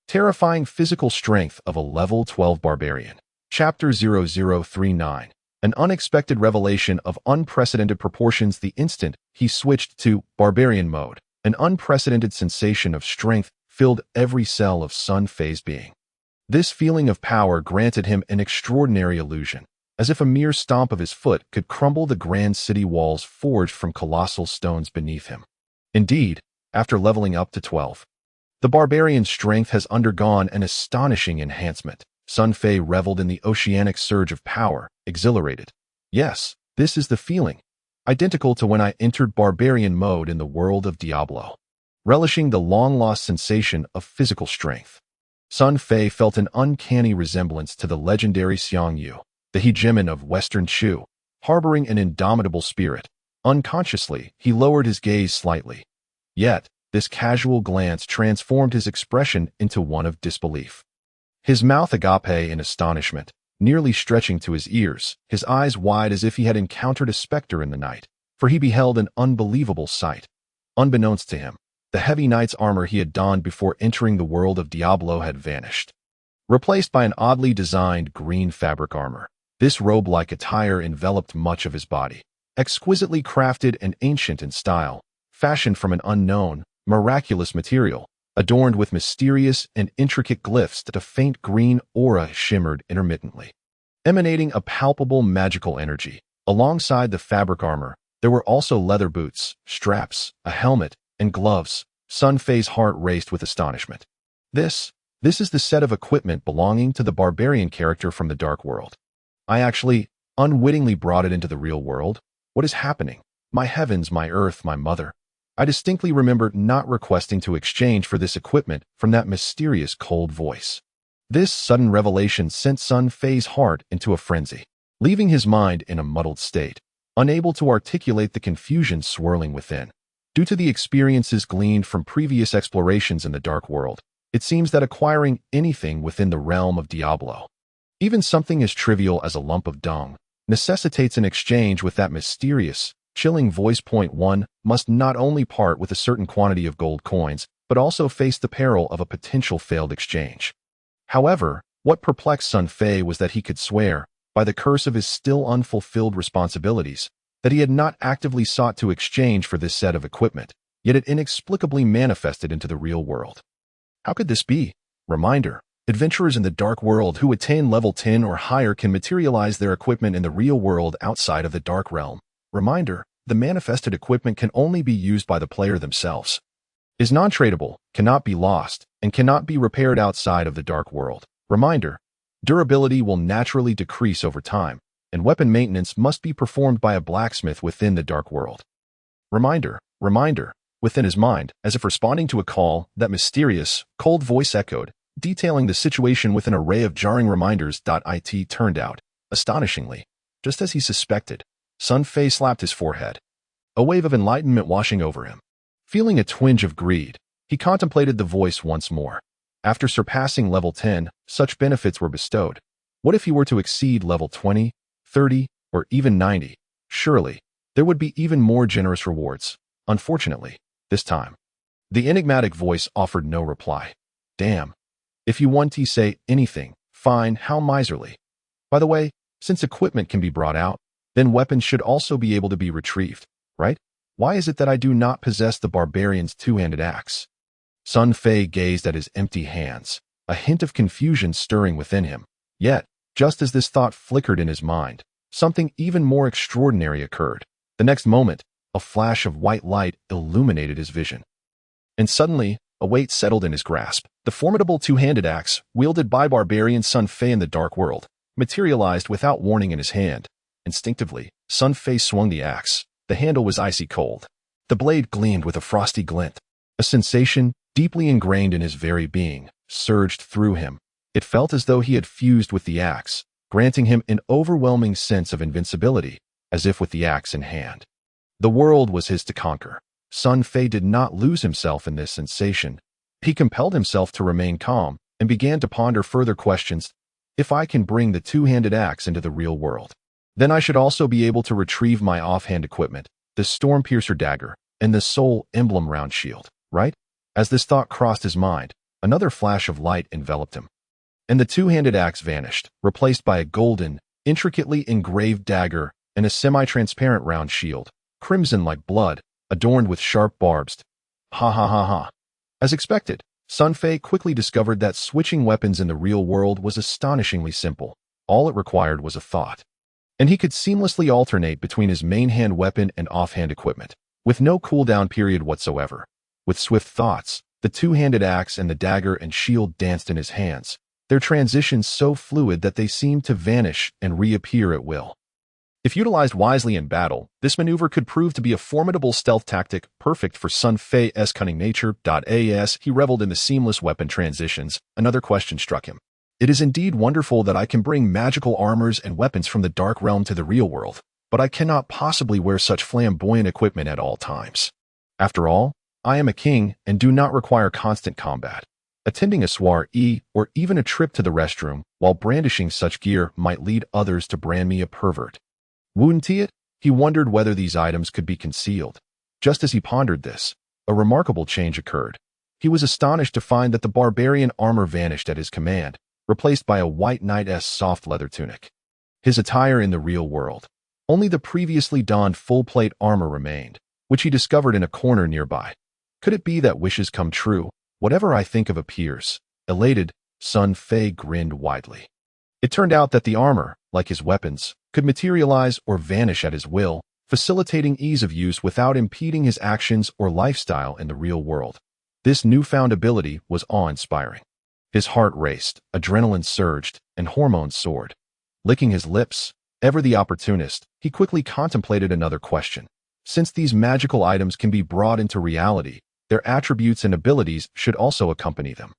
terrifying physical strength of a level 12 barbarian. Chapter 0039. An unexpected revelation of unprecedented proportions. The instant he switched to barbarian mode, an unprecedented sensation of strength filled every cell of Sun Fei's being. This feeling of power granted him an extraordinary illusion, as if a mere stomp of his foot could crumble the grand city walls forged from colossal stones beneath him. Indeed, after leveling up to 12, the barbarian's strength has undergone an astonishing enhancement. Sun Fei reveled in the oceanic surge of power, exhilarated. Yes, this is the feeling, identical to when I entered barbarian mode in the world of Diablo. Relishing the long-lost sensation of physical strength, Sun Fei felt an uncanny resemblance to the legendary Xiang Yu, the hegemon of Western Chu, harboring an indomitable spirit. Unconsciously, he lowered his gaze slightly. Yet, this casual glance transformed his expression into one of disbelief. His mouth agape in astonishment, nearly stretching to his ears, his eyes wide as if he had encountered a specter in the night, for he beheld an unbelievable sight. Unbeknownst to him, the heavy knight's armor he had donned before entering the world of Diablo had vanished, replaced by an oddly designed green fabric armor. This robe-like attire enveloped much of his body, exquisitely crafted and ancient in style, fashioned from an unknown, miraculous material, adorned with mysterious and intricate glyphs that a faint green aura shimmered intermittently, emanating a palpable magical energy. Alongside the fabric armor, there were also leather boots, straps, a helmet, and gloves. Sun Fei's heart raced with astonishment. This This is the set of equipment belonging to the barbarian character from the Dark World. I actually, unwittingly brought it into the real world. What is happening? My heavens, my earth, my mother. I distinctly remember not requesting to exchange for this equipment from that mysterious cold voice. This sudden revelation sent Sun Fei's heart into a frenzy, leaving his mind in a muddled state, unable to articulate the confusion swirling within. Due to the experiences gleaned from previous explorations in the Dark World, it seems that acquiring anything within the realm of Diablo, even something as trivial as a lump of dung, necessitates an exchange with that mysterious, chilling voice. One must not only part with a certain quantity of gold coins, but also face the peril of a potential failed exchange. However, what perplexed Sun Fei was that he could swear, by the curse of his still unfulfilled responsibilities, that he had not actively sought to exchange for this set of equipment, yet it inexplicably manifested into the real world. How could this be? Reminder: adventurers in the Dark World who attain level 10 or higher can materialize their equipment in the real world outside of the Dark Realm. Reminder: the manifested equipment can only be used by the player themselves, is non-tradable, cannot be lost, and cannot be repaired outside of the Dark World. Reminder: durability will naturally decrease over time, and weapon maintenance must be performed by a blacksmith within the Dark World. Reminder, within his mind, as if responding to a call, that mysterious, cold voice echoed, detailing the situation with an array of jarring reminders. It turned out, astonishingly, just as he suspected. Sun Fei slapped his forehead, a wave of enlightenment washing over him. Feeling a twinge of greed, he contemplated the voice once more. After surpassing level 10, such benefits were bestowed. What if he were to exceed level 20, 30, or even 90? Surely, there would be even more generous rewards. Unfortunately, this time, the enigmatic voice offered no reply. Damn. If you want to say anything, fine, how miserly. By the way, since equipment can be brought out, then weapons should also be able to be retrieved, right? Why is it that I do not possess the barbarian's two-handed axe? Sun Fei gazed at his empty hands, a hint of confusion stirring within him. Yet, just as this thought flickered in his mind, something even more extraordinary occurred. The next moment, a flash of white light illuminated his vision. And suddenly, a weight settled in his grasp. The formidable two-handed axe, wielded by barbarian Sun Fei in the Dark World, materialized without warning in his hand. Instinctively, Sun Fei swung the axe. The handle was icy cold. The blade gleamed with a frosty glint. A sensation, deeply ingrained in his very being, surged through him. It felt as though he had fused with the axe, granting him an overwhelming sense of invincibility, as if with the axe in hand. The world was his to conquer. Sun Fei did not lose himself in this sensation. He compelled himself to remain calm and began to ponder further questions. If I can bring the two-handed axe into the real world, then I should also be able to retrieve my offhand equipment, the Stormpiercer dagger, and the Soul Emblem round shield, right? As this thought crossed his mind, another flash of light enveloped him, and the two-handed axe vanished, replaced by a golden, intricately engraved dagger and a semi-transparent round shield, crimson like blood, adorned with sharp barbs. Ha ha ha ha. As expected, Sun Fei quickly discovered that switching weapons in the real world was astonishingly simple. All it required was a thought, and he could seamlessly alternate between his main hand weapon and offhand equipment, with no cooldown period whatsoever. With swift thoughts, the two-handed axe and the dagger and shield danced in his hands, their transitions so fluid that they seemed to vanish and reappear at will. If utilized wisely in battle, this maneuver could prove to be a formidable stealth tactic, perfect for Sun Fei's cunning nature. As he reveled in the seamless weapon transitions, another question struck him. It is indeed wonderful that I can bring magical armors and weapons from the Dark Realm to the real world, but I cannot possibly wear such flamboyant equipment at all times. After all, I am a king and do not require constant combat. Attending a soiree or even a trip to the restroom while brandishing such gear might lead others to brand me a pervert. Wouldn't it? He wondered whether these items could be concealed. Just as he pondered this, a remarkable change occurred. He was astonished to find that the barbarian armor vanished at his command, replaced by a white knight's soft leather tunic. His attire in the real world. Only the previously donned full-plate armor remained, which he discovered in a corner nearby. Could it be that wishes come true? Whatever I think of appears. Elated, Sun Fei grinned widely. It turned out that the armor, like his weapons, could materialize or vanish at his will, facilitating ease of use without impeding his actions or lifestyle in the real world. This newfound ability was awe-inspiring. His heart raced, adrenaline surged, and hormones soared. Licking his lips, ever the opportunist, he quickly contemplated another question. Since these magical items can be brought into reality, their attributes and abilities should also accompany them.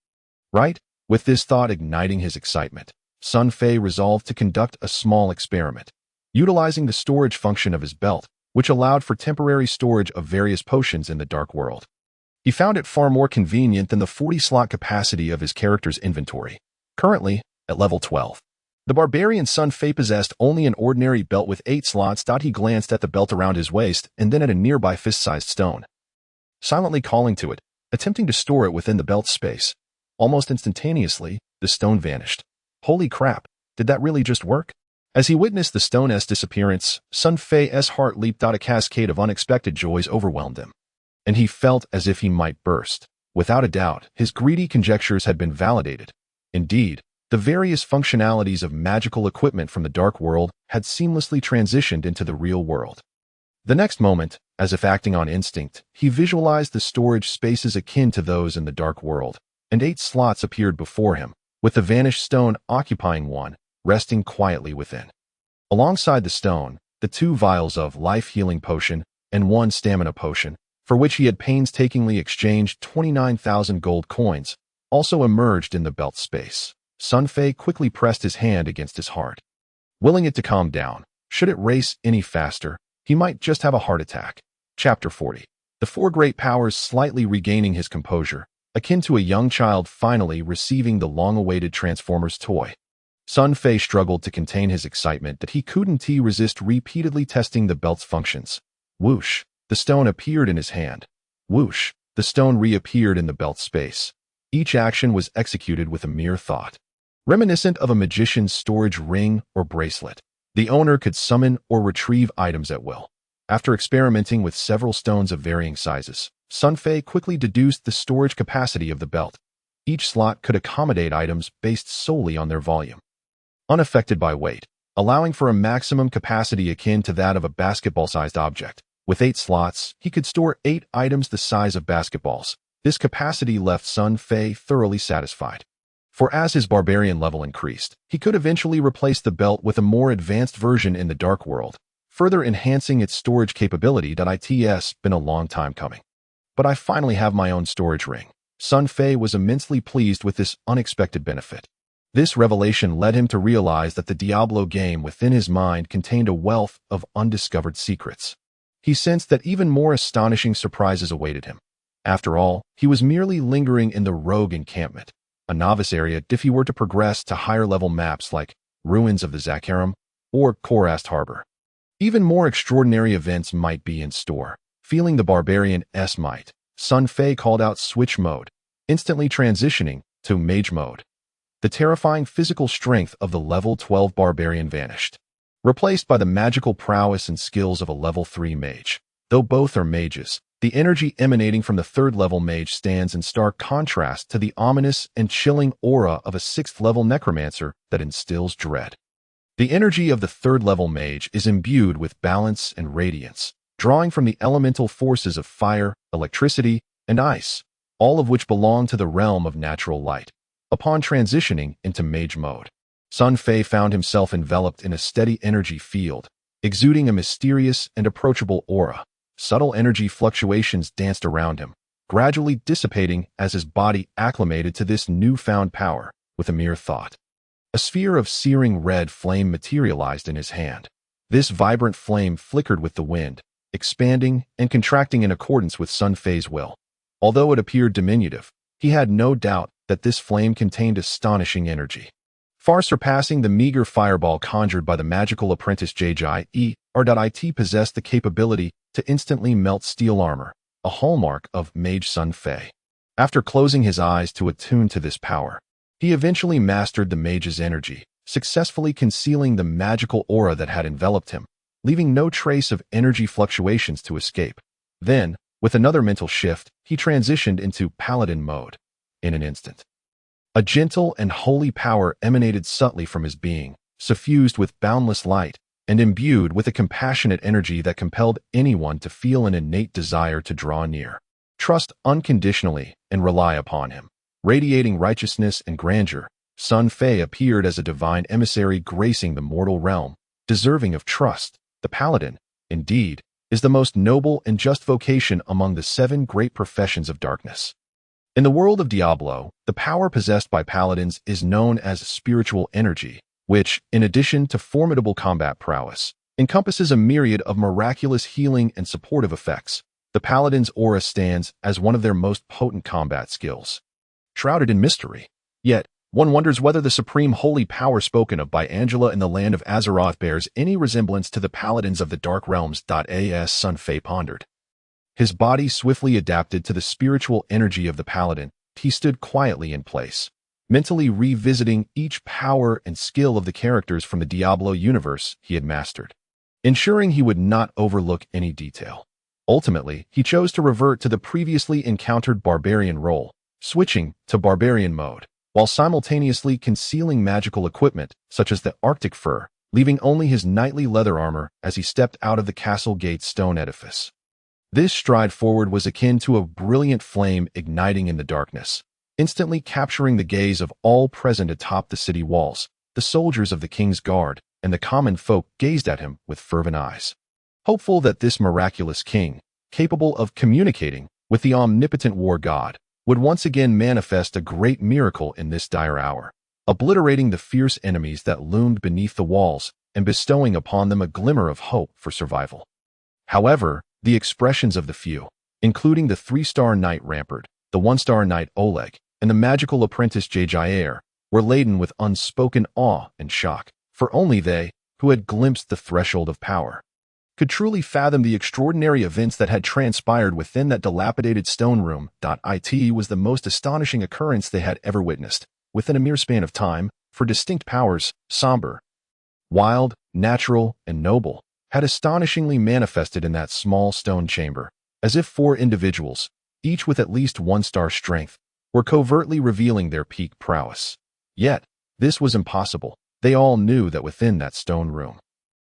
Right? With this thought igniting his excitement, Sun Fei resolved to conduct a small experiment. Utilizing the storage function of his belt, which allowed for temporary storage of various potions in the dark world. He found it far more convenient than the 40-slot capacity of his character's inventory, currently at level 12. The barbarian Sun Fei possessed only an ordinary belt with 8 slots. He glanced at the belt around his waist and then at a nearby fist-sized stone. Silently calling to it, attempting to store it within the belt space. Almost instantaneously, the stone vanished. Holy crap, did that really just work? As he witnessed the stone's disappearance, Sun Fei's heart leaped out. A cascade of unexpected joys overwhelmed him, and he felt as if he might burst. Without a doubt, his greedy conjectures had been validated. Indeed, the various functionalities of magical equipment from the dark world had seamlessly transitioned into the real world. The next moment, as if acting on instinct, he visualized the storage spaces akin to those in the dark world, and 8 slots appeared before him, with the vanished stone occupying one, resting quietly within. Alongside the stone, the 2 vials of life-healing potion and 1 stamina potion, for which he had painstakingly exchanged 29,000 gold coins, also emerged in the belt space. Sun Fei quickly pressed his hand against his heart, willing it to calm down. Should it race any faster, he might just have a heart attack. Chapter 40. The 4 great powers slightly regaining his composure, akin to a young child finally receiving the long-awaited Transformers toy. Sun Fei struggled to contain his excitement that he couldn't resist repeatedly testing the belt's functions. Whoosh, the stone appeared in his hand. Whoosh, the stone reappeared in the belt space. Each action was executed with a mere thought. Reminiscent of a magician's storage ring or bracelet, the owner could summon or retrieve items at will. After experimenting with several stones of varying sizes, Sun Fei quickly deduced the storage capacity of the belt. Each slot could accommodate items based solely on their volume, unaffected by weight, allowing for a maximum capacity akin to that of a basketball-sized object. With 8 slots, he could store 8 items the size of basketballs. This capacity left Sun Fei thoroughly satisfied. For as his barbarian level increased, he could eventually replace the belt with a more advanced version in the dark world, further enhancing its storage capability. It's been a long time coming. But I finally have my own storage ring. Sun Fei was immensely pleased with this unexpected benefit. This revelation led him to realize that the Diablo game within his mind contained a wealth of undiscovered secrets. He sensed that even more astonishing surprises awaited him. After all, he was merely lingering in the rogue encampment, a novice area if he were to progress to higher-level maps like Ruins of the Zakharim or Korast Harbor. Even more extraordinary events might be in store. Feeling the barbarian's might, Sun Fei called out switch mode, instantly transitioning to mage mode. The terrifying physical strength of the level 12 barbarian vanished, replaced by the magical prowess and skills of a level 3 mage. Though both are mages, the energy emanating from the 3rd-level mage stands in stark contrast to the ominous and chilling aura of a 6th-level necromancer that instills dread. The energy of the 3rd-level mage is imbued with balance and radiance, drawing from the elemental forces of fire, electricity, and ice, all of which belong to the realm of natural light. Upon transitioning into mage mode, Sun Fei found himself enveloped in a steady energy field, exuding a mysterious and approachable aura. Subtle energy fluctuations danced around him, gradually dissipating as his body acclimated to this newfound power. With a mere thought, a sphere of searing red flame materialized in his hand. This vibrant flame flickered with the wind, expanding and contracting in accordance with Sun Fei's will. Although it appeared diminutive, he had no doubt that this flame contained astonishing energy, far surpassing the meager fireball conjured by the magical apprentice Gegir. It possessed the capability to instantly melt steel armor, a hallmark of Mage Sun Fei. After closing his eyes to attune to this power, he eventually mastered the mage's energy, successfully concealing the magical aura that had enveloped him, leaving no trace of energy fluctuations to escape. Then, with another mental shift, he transitioned into paladin mode. In an instant, a gentle and holy power emanated subtly from his being, suffused with boundless light, and imbued with a compassionate energy that compelled anyone to feel an innate desire to draw near, trust unconditionally, and rely upon him. Radiating righteousness and grandeur, Sun Fei appeared as a divine emissary gracing the mortal realm, deserving of trust. The paladin, indeed, is the most noble and just vocation among the 7 great professions of darkness. In the world of Diablo, the power possessed by paladins is known as spiritual energy, which, in addition to formidable combat prowess, encompasses a myriad of miraculous healing and supportive effects. The paladin's aura stands as one of their most potent combat skills. Shrouded in mystery, yet one wonders whether the supreme holy power spoken of by Angela in the land of Azeroth bears any resemblance to the paladins of the Dark Realms. As Sun Fei pondered. His body swiftly adapted to the spiritual energy of the paladin. He stood quietly in place, mentally revisiting each power and skill of the characters from the Diablo universe he had mastered, ensuring he would not overlook any detail. Ultimately, he chose to revert to the previously encountered barbarian role, switching to barbarian mode, while simultaneously concealing magical equipment such as the Arctic fur, leaving only his knightly leather armor as he stepped out of the castle gate's stone edifice. This stride forward was akin to a brilliant flame igniting in the darkness, instantly capturing the gaze of all present atop the city walls. The soldiers of the king's guard and the common folk gazed at him with fervent eyes, hopeful that this miraculous king, capable of communicating with the omnipotent war god, would once again manifest a great miracle in this dire hour, obliterating the fierce enemies that loomed beneath the walls and bestowing upon them a glimmer of hope for survival. However, the expressions of the few, including the 3-star knight Lampard, the 1-star knight Oleg, and the magical apprentice Gegir, were laden with unspoken awe and shock, for only they, who had glimpsed the threshold of power, could truly fathom the extraordinary events that had transpired within that dilapidated stone room. It was the most astonishing occurrence they had ever witnessed, within a mere span of time, for distinct powers, somber, wild, natural, and noble, had astonishingly manifested in that small stone chamber, as if 4 individuals, each with at least 1-star strength, were covertly revealing their peak prowess. Yet, this was impossible. They all knew that within that stone room,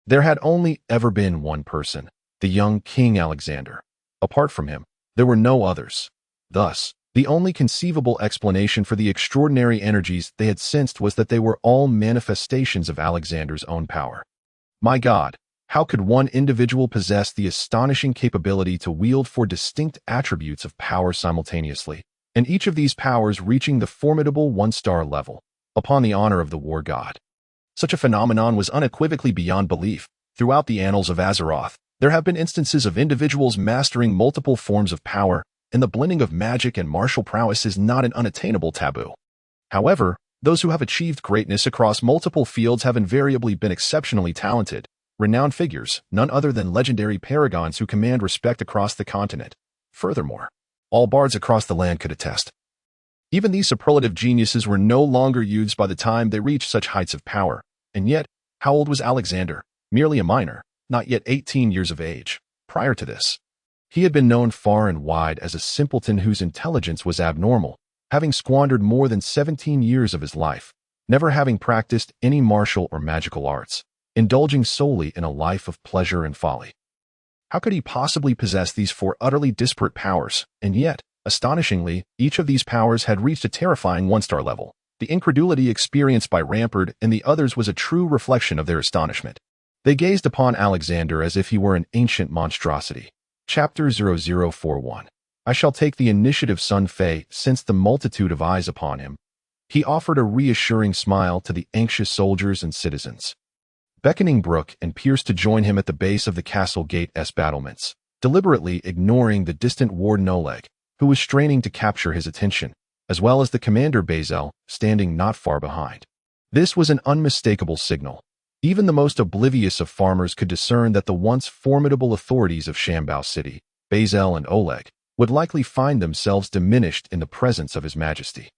there had only ever been one person, the young King Alexander. Apart from him, there were no others. Thus, the only conceivable explanation for the extraordinary energies they had sensed was that they were all manifestations of Alexander's own power. My God, how could one individual possess the astonishing capability to wield 4 distinct attributes of power simultaneously, and each of these powers reaching the formidable 1-star level, upon the honor of the war god? Such a phenomenon was unequivocally beyond belief. Throughout the annals of Azeroth, there have been instances of individuals mastering multiple forms of power, and the blending of magic and martial prowess is not an unattainable taboo. However, those who have achieved greatness across multiple fields have invariably been exceptionally talented, renowned figures, none other than legendary paragons who command respect across the continent. Furthermore, all bards across the land could attest. Even these superlative geniuses were no longer youths by the time they reached such heights of power. And yet, how old was Alexander? Merely a minor, not yet 18 years of age. Prior to this, he had been known far and wide as a simpleton whose intelligence was abnormal, having squandered more than 17 years of his life, never having practiced any martial or magical arts, indulging solely in a life of pleasure and folly. How could he possibly possess these 4 utterly disparate powers? And yet, astonishingly, each of these powers had reached a terrifying 1-star level. The incredulity experienced by Lampard and the others was a true reflection of their astonishment. They gazed upon Alexander as if he were an ancient monstrosity. Chapter 0041. I shall take the initiative. Sun Fei sensed the multitude of eyes upon him. He offered a reassuring smile to the anxious soldiers and citizens, beckoning Brooke and Pierce to join him at the base of the castle gate's battlements, deliberately ignoring the distant warden Oleg, who was straining to capture his attention, as well as the commander Bazel, standing not far behind. This was an unmistakable signal. Even the most oblivious of farmers could discern that the once formidable authorities of Shambao City, Bazel and Oleg, would likely find themselves diminished in the presence of His Majesty.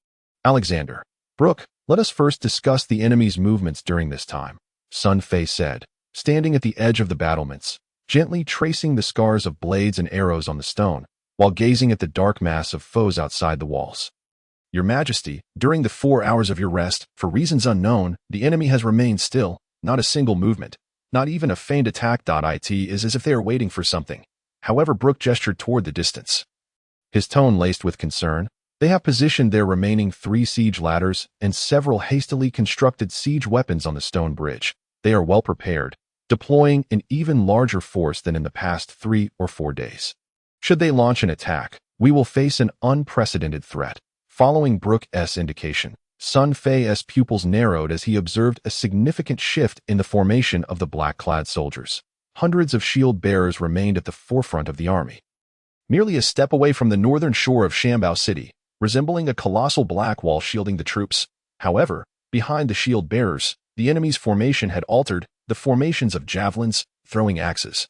Alexander, Brooke, let us first discuss the enemy's movements during this time, Sun Fei said, standing at the edge of the battlements, gently tracing the scars of blades and arrows on the stone, while gazing at the dark mass of foes outside the walls. Your Majesty, during the 4 hours of your rest, for reasons unknown, the enemy has remained still, not a single movement, not even a feigned attack. It is as if they are waiting for something. However, Brooke gestured toward the distance, his tone laced with concern. They have positioned their remaining 3 siege ladders and several hastily constructed siege weapons on the stone bridge. They are well prepared, deploying an even larger force than in the past 3 or 4 days. Should they launch an attack, we will face an unprecedented threat. Following Brooke's indication, Sun Fei's pupils narrowed as he observed a significant shift in the formation of the black-clad soldiers. Hundreds of shield-bearers remained at the forefront of the army. Merely a step away from the northern shore of Shambao City, resembling a colossal black wall shielding the troops. However, behind the shield-bearers, the enemy's formation had altered, the formations of javelins, throwing axes,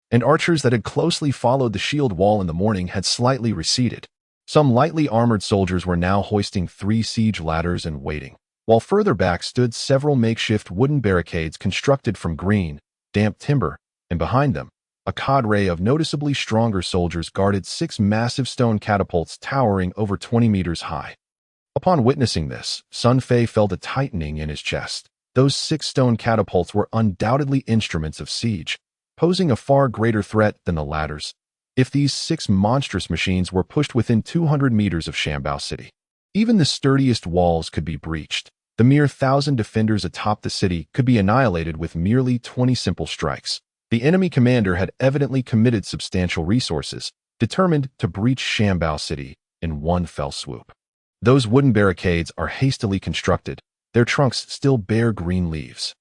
and archers that had closely followed the shield wall in the morning had slightly receded. Some lightly armored soldiers were now hoisting 3 siege ladders and waiting, while further back stood several makeshift wooden barricades constructed from green, damp timber, and behind them, a cadre of noticeably stronger soldiers guarded 6 massive stone catapults towering over 20 meters high. Upon witnessing this, Sun Fei felt a tightening in his chest. Those 6 stone catapults were undoubtedly instruments of siege, posing a far greater threat than the ladders. If these 6 monstrous machines were pushed within 200 meters of Shambao City, even the sturdiest walls could be breached. The mere 1,000 defenders atop the city could be annihilated with merely 20 simple strikes. The enemy commander had evidently committed substantial resources, determined to breach Shambao City in one fell swoop. Those wooden barricades are hastily constructed, their trunks still bear green leaves.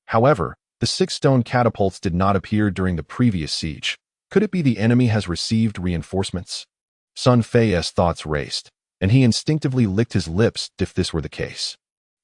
However, the 6 stone catapults did not appear during the previous siege. Could it be the enemy has received reinforcements? Sun Fei's thoughts raced, and he instinctively licked his lips if this were the case.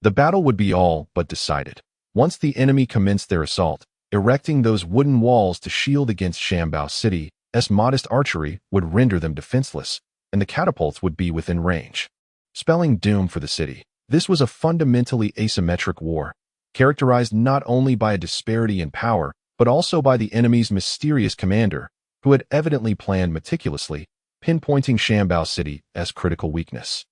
The battle would be all but decided. Once the enemy commenced their assault, erecting those wooden walls to shield against Shambao City's modest archery would render them defenseless, and the catapults would be within range, spelling doom for the city. This was a fundamentally asymmetric war, characterized not only by a disparity in power, but also by the enemy's mysterious commander, who had evidently planned meticulously, pinpointing Shambao City's critical weakness.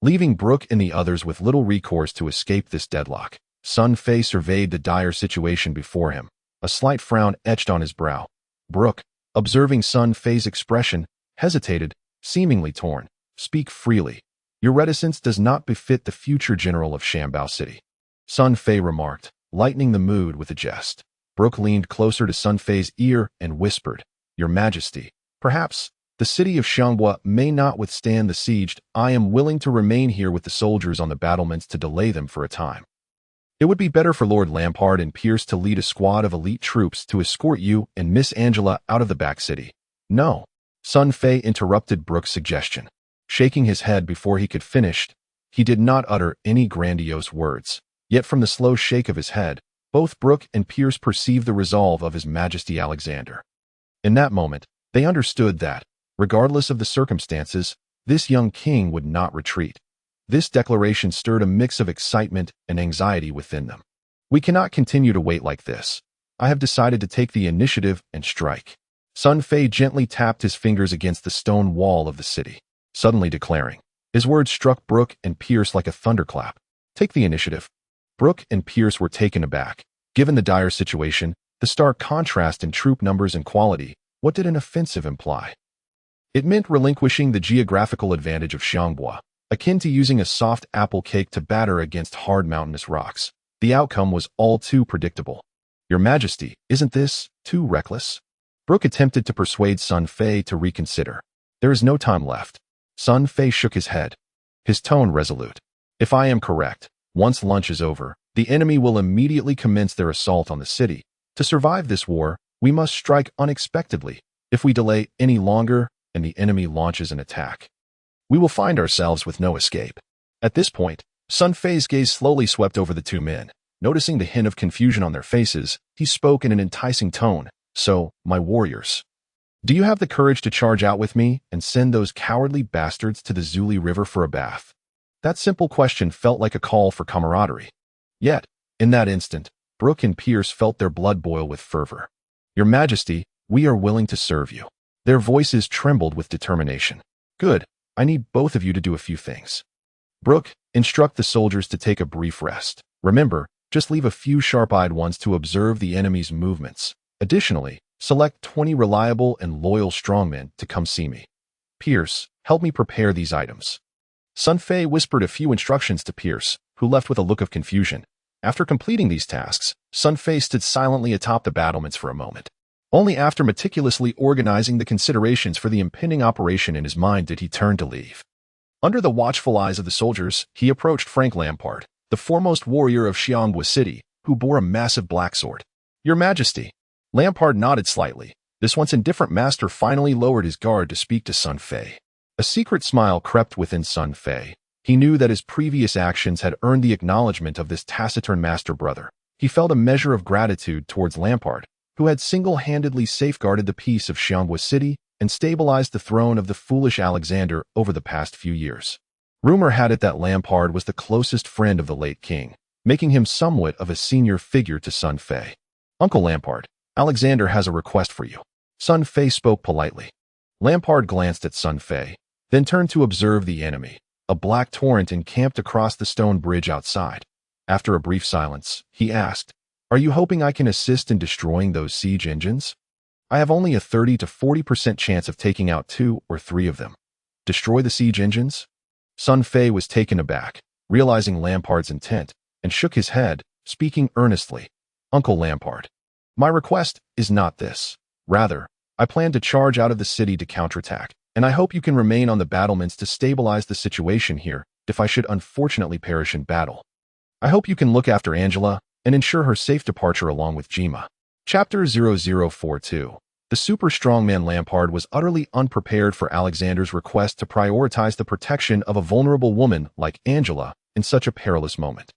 Leaving Brooke and the others with little recourse to escape this deadlock, Sun Fei surveyed the dire situation before him. A slight frown etched on his brow. Brooke, observing Sun Fei's expression, hesitated, seemingly torn. "Speak freely. Your reticence does not befit the future general of Shambao City," Sun Fei remarked, lightening the mood with a jest. Brooke leaned closer to Sun Fei's ear and whispered, "Your Majesty, perhaps the city of Xianghua may not withstand the siege. I am willing to remain here with the soldiers on the battlements to delay them for a time. It would be better for Lord Lampard and Pierce to lead a squad of elite troops to escort you and Miss Angela out of the back city." "No," Sun Fei interrupted Brooke's suggestion. Shaking his head before he could finish, he did not utter any grandiose words. Yet from the slow shake of his head, both Brooke and Pierce perceived the resolve of His Majesty Alexander. In that moment, they understood that, regardless of the circumstances, this young king would not retreat. This declaration stirred a mix of excitement and anxiety within them. "We cannot continue to wait like this. I have decided to take the initiative and strike." Sun Fei gently tapped his fingers against the stone wall of the city, suddenly declaring. His words struck Brooke and Pierce like a thunderclap. "Take the initiative." Brooke and Pierce were taken aback. Given the dire situation, the stark contrast in troop numbers and quality, what did an offensive imply? It meant relinquishing the geographical advantage of Xianghua, akin to using a soft apple cake to batter against hard mountainous rocks. The outcome was all too predictable. "Your Majesty, isn't this too reckless?" Brooke attempted to persuade Sun Fei to reconsider. "There is no time left." Sun Fei shook his head, his tone resolute. "If I am correct, once lunch is over, the enemy will immediately commence their assault on the city. To survive this war, we must strike unexpectedly. If we delay any longer and the enemy launches an attack, we will find ourselves with no escape." At this point, Sun Fei's gaze slowly swept over the 2 men. Noticing the hint of confusion on their faces, he spoke in an enticing tone. "So, my warriors, do you have the courage to charge out with me and send those cowardly bastards to the Zuli River for a bath?" That simple question felt like a call for camaraderie. Yet, in that instant, Brooke and Pierce felt their blood boil with fervor. "Your Majesty, we are willing to serve you." Their voices trembled with determination. "Good. I need both of you to do a few things. Brooke, instruct the soldiers to take a brief rest. Remember, just leave a few sharp-eyed ones to observe the enemy's movements. Additionally, select 20 reliable and loyal strongmen to come see me. Pierce, help me prepare these items." Sun Fei whispered a few instructions to Pierce, who left with a look of confusion. After completing these tasks, Sun Fei stood silently atop the battlements for a moment. Only after meticulously organizing the considerations for the impending operation in his mind did he turn to leave. Under the watchful eyes of the soldiers, he approached Frank Lampard, the foremost warrior of Xianghua City, who bore a massive black sword. "Your Majesty." Lampard nodded slightly. This once indifferent master finally lowered his guard to speak to Sun Fei. A secret smile crept within Sun Fei. He knew that his previous actions had earned the acknowledgement of this taciturn master brother. He felt a measure of gratitude towards Lampard, who had single-handedly safeguarded the peace of Xianghua City and stabilized the throne of the foolish Alexander over the past few years. Rumor had it that Lampard was the closest friend of the late king, making him somewhat of a senior figure to Sun Fei. "Uncle Lampard, Alexander has a request for you." Sun Fei spoke politely. Lampard glanced at Sun Fei, then turned to observe the enemy, a black torrent encamped across the stone bridge outside. After a brief silence, he asked, "Are you hoping I can assist in destroying those siege engines? I have only a 30 to 40% chance of taking out 2 or 3 of them." "Destroy the siege engines?" Sun Fei was taken aback, realizing Lampard's intent, and shook his head, speaking earnestly. "Uncle Lampard, my request is not this. Rather, I plan to charge out of the city to counterattack, and I hope you can remain on the battlements to stabilize the situation here if I should unfortunately perish in battle. I hope you can look after Angela and ensure her safe departure along with Jima." Chapter 0042. The super strongman Lampard was utterly unprepared for Alexander's request to prioritize the protection of a vulnerable woman like Angela in such a perilous moment.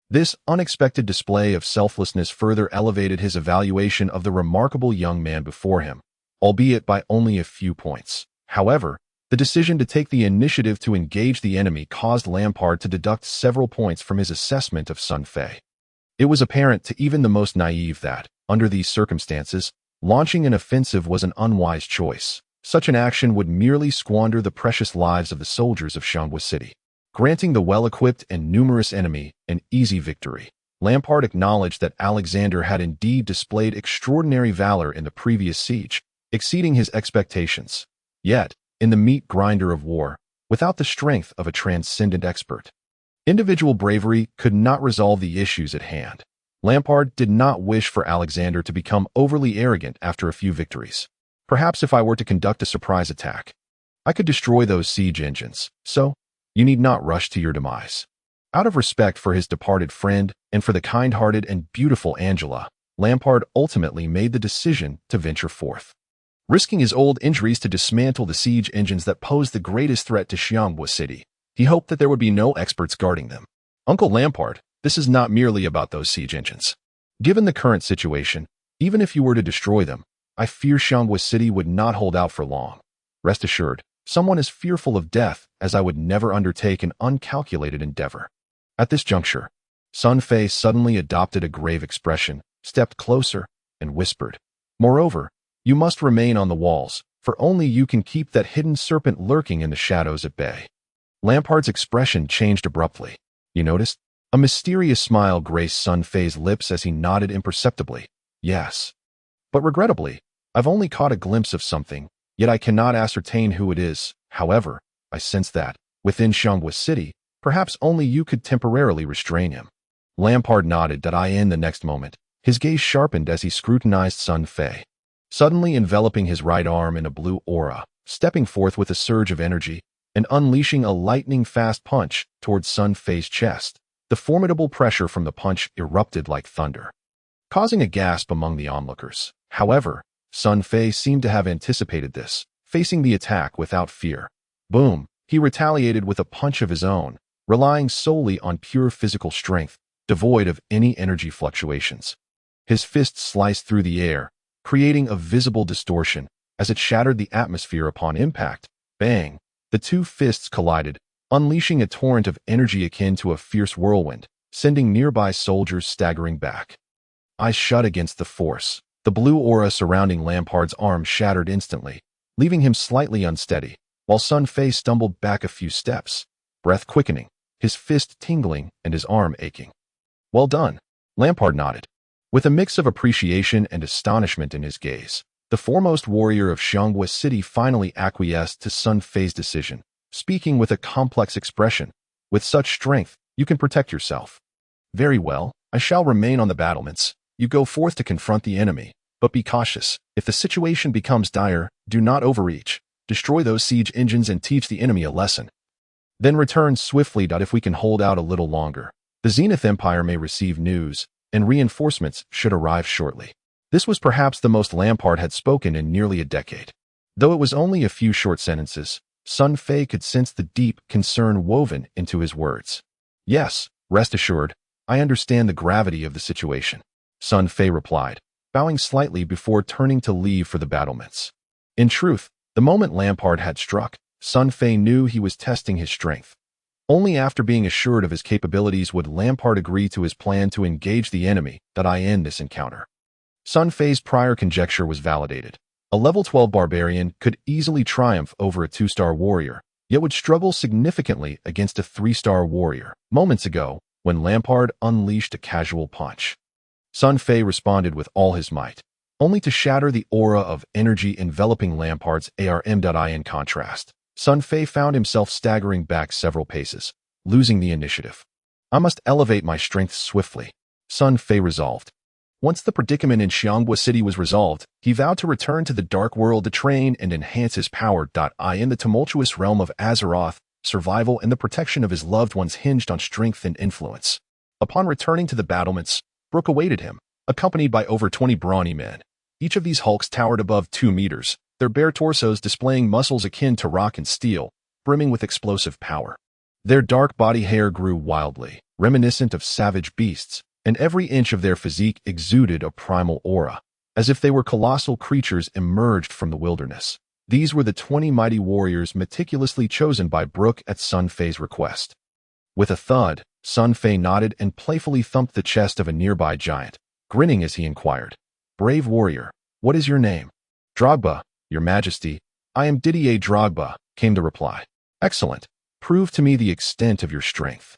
This unexpected display of selflessness further elevated his evaluation of the remarkable young man before him, albeit by only a few points. However, the decision to take the initiative to engage the enemy caused Lampard to deduct several points from his assessment of Sun Fei. It was apparent to even the most naive that, under these circumstances, launching an offensive was an unwise choice. Such an action would merely squander the precious lives of the soldiers of Xianghua City. Granting the well-equipped and numerous enemy an easy victory, Lampard acknowledged that Alexander had indeed displayed extraordinary valor in the previous siege, exceeding his expectations. Yet, in the meat grinder of war, without the strength of a transcendent expert, individual bravery could not resolve the issues at hand. Lampard did not wish for Alexander to become overly arrogant after a few victories. "Perhaps if I were to conduct a surprise attack, I could destroy those siege engines, so you need not rush to your demise." Out of respect for his departed friend and for the kind-hearted and beautiful Angela, Lampard ultimately made the decision to venture forth. Risking his old injuries to dismantle the siege engines that posed the greatest threat to Xianghua City, he hoped that there would be no experts guarding them. "Uncle Lampard, this is not merely about those siege engines. Given the current situation, even if you were to destroy them, I fear Xianghua City would not hold out for long. Rest assured, someone as fearful of death as I would never undertake an uncalculated endeavor." At this juncture, Sun Fei suddenly adopted a grave expression, stepped closer, and whispered, "Moreover, you must remain on the walls, for only you can keep that hidden serpent lurking in the shadows at bay." Lampard's expression changed abruptly. "You noticed?" A mysterious smile graced Sun Fei's lips as he nodded imperceptibly. "Yes. But regrettably, I've only caught a glimpse of something, yet I cannot ascertain who it is. However, I sense that, within Xianghua City, perhaps only you could temporarily restrain him." Lampard nodded that in the next moment. His gaze sharpened as he scrutinized Sun Fei, suddenly enveloping his right arm in a blue aura, stepping forth with a surge of energy, and unleashing a lightning-fast punch towards Sun Fei's chest. The formidable pressure from the punch erupted like thunder, causing a gasp among the onlookers. However, Sun Fei seemed to have anticipated this, facing the attack without fear. Boom! He retaliated with a punch of his own, relying solely on pure physical strength, devoid of any energy fluctuations. His fist sliced through the air, creating a visible distortion as it shattered the atmosphere upon impact. Bang! The two fists collided, unleashing a torrent of energy akin to a fierce whirlwind, sending nearby soldiers staggering back. Eyes shut against the force, the blue aura surrounding Lampard's arm shattered instantly, leaving him slightly unsteady, while Sun Fei stumbled back a few steps, breath quickening, his fist tingling and his arm aching. "Well done," Lampard nodded. With a mix of appreciation and astonishment in his gaze, the foremost warrior of Xianghua City finally acquiesced to Sun Fei's decision, speaking with a complex expression. With such strength, you can protect yourself. Very well, I shall remain on the battlements. You go forth to confront the enemy, but be cautious. If the situation becomes dire, do not overreach. Destroy those siege engines and teach the enemy a lesson. Then return swiftly. If we can hold out a little longer, the Zenith Empire may receive news, and reinforcements should arrive shortly. This was perhaps the most Lampard had spoken in nearly a decade. Though it was only a few short sentences, Sun Fei could sense the deep concern woven into his words. Yes, rest assured, I understand the gravity of the situation, Sun Fei replied, bowing slightly before turning to leave for the battlements. In truth, the moment Lampard had struck, Sun Fei knew he was testing his strength. Only after being assured of his capabilities would Lampard agree to his plan to engage the enemy. I end this encounter. Sun Fei's prior conjecture was validated. A level 12 barbarian could easily triumph over a 2-star warrior, yet would struggle significantly against a 3-star warrior. Moments ago, when Lampard unleashed a casual punch, Sun Fei responded with all his might, only to shatter the aura of energy enveloping Lampard's arm. In contrast, Sun Fei found himself staggering back several paces, losing the initiative. I must elevate my strength swiftly, Sun Fei resolved. Once the predicament in Xianghua City was resolved, he vowed to return to the Dark World to train and enhance his power. In the tumultuous realm of Azeroth, survival and the protection of his loved ones hinged on strength and influence. Upon returning to the battlements, Brooke awaited him, accompanied by over 20 brawny men. Each of these hulks towered above 2 meters, their bare torsos displaying muscles akin to rock and steel, brimming with explosive power. Their dark body hair grew wildly, reminiscent of savage beasts, and every inch of their physique exuded a primal aura, as if they were colossal creatures emerged from the wilderness. These were the 20 mighty warriors meticulously chosen by Brooke at Sun Fei's request. With a thud, Sun Fei nodded and playfully thumped the chest of a nearby giant, grinning as he inquired, "Brave warrior, what is your name?" "Drogba, your majesty. I am Didier Drogba," came the reply. "Excellent. Prove to me the extent of your strength."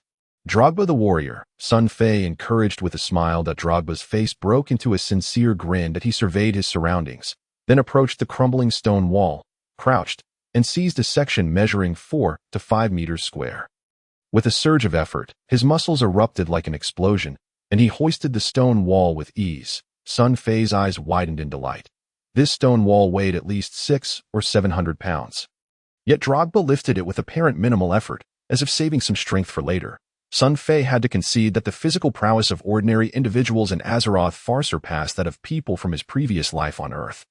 Drogba the warrior, Sun Fei encouraged with a smile. Drogba's face broke into a sincere grin that he surveyed his surroundings, then approached the crumbling stone wall, crouched, and seized a section measuring 4 to 5 meters square. With a surge of effort, his muscles erupted like an explosion, and he hoisted the stone wall with ease. Sun Fei's eyes widened in delight. This stone wall weighed at least 600 or 700 pounds. Yet Drogba lifted it with apparent minimal effort, as if saving some strength for later. Sun Fei had to concede that the physical prowess of ordinary individuals in Azeroth far surpassed that of people from his previous life on Earth.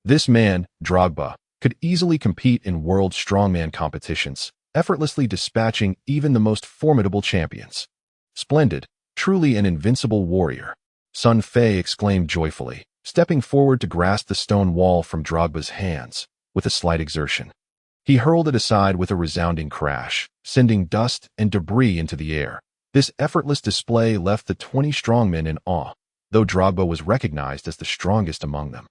This man, Drogba, could easily compete in world strongman competitions, effortlessly dispatching even the most formidable champions. "Splendid, truly an invincible warrior," Sun Fei exclaimed joyfully, stepping forward to grasp the stone wall from Drogba's hands. With a slight exertion, he hurled it aside with a resounding crash, sending dust and debris into the air. This effortless display left the 20 strongmen in awe, though Drogba was recognized as the strongest among them.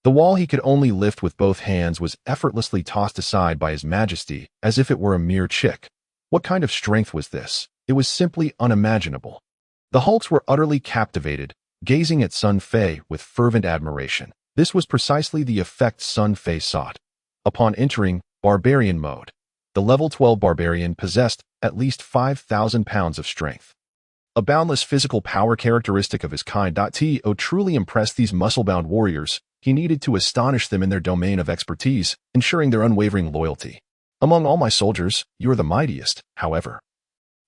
The wall he could only lift with both hands was effortlessly tossed aside by His Majesty as if it were a mere chick. What kind of strength was this? It was simply unimaginable. The hulks were utterly captivated, gazing at Sun Fei with fervent admiration. This was precisely the effect Sun Fei sought. Upon entering Barbarian mode, the level 12 barbarian possessed at least 5,000 pounds of strength. A boundless physical power characteristic of his kind. To truly impress these muscle-bound warriors, he needed to astonish them in their domain of expertise, ensuring their unwavering loyalty. "Among all my soldiers, you are the mightiest, however.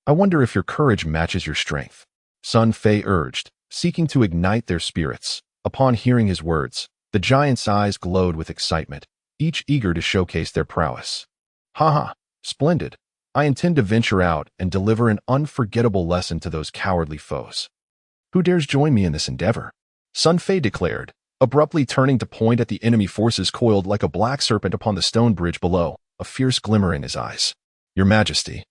I wonder if your courage matches your strength," Sun Fei urged, seeking to ignite their spirits. Upon hearing his words, the giants' eyes glowed with excitement, each eager to showcase their prowess. "Ha! Splendid. I intend to venture out and deliver an unforgettable lesson to those cowardly foes. Who dares join me in this endeavor?" Sun Fei declared, abruptly turning to point at the enemy forces coiled like a black serpent upon the stone bridge below, a fierce glimmer in his eyes. "Your Majesty,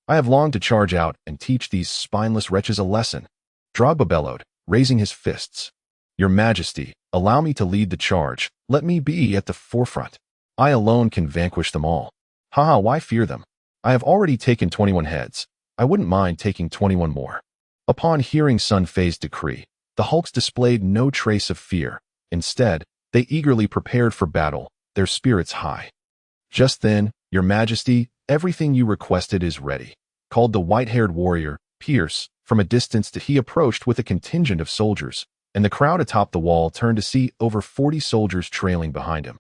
I have longed to charge out and teach these spineless wretches a lesson," Drogba bellowed, raising his fists. "Your Majesty, allow me to lead the charge. Let me be at the forefront. I alone can vanquish them all. Why fear them? I have already taken 21 heads. I wouldn't mind taking 21 more." Upon hearing Sun Fei's decree, the hulks displayed no trace of fear. Instead, they eagerly prepared for battle, their spirits high. Just then, "Your Majesty, everything you requested is ready," called the white-haired warrior, Pierce, from a distance that he approached with a contingent of soldiers, and the crowd atop the wall turned to see over 40 soldiers trailing behind him,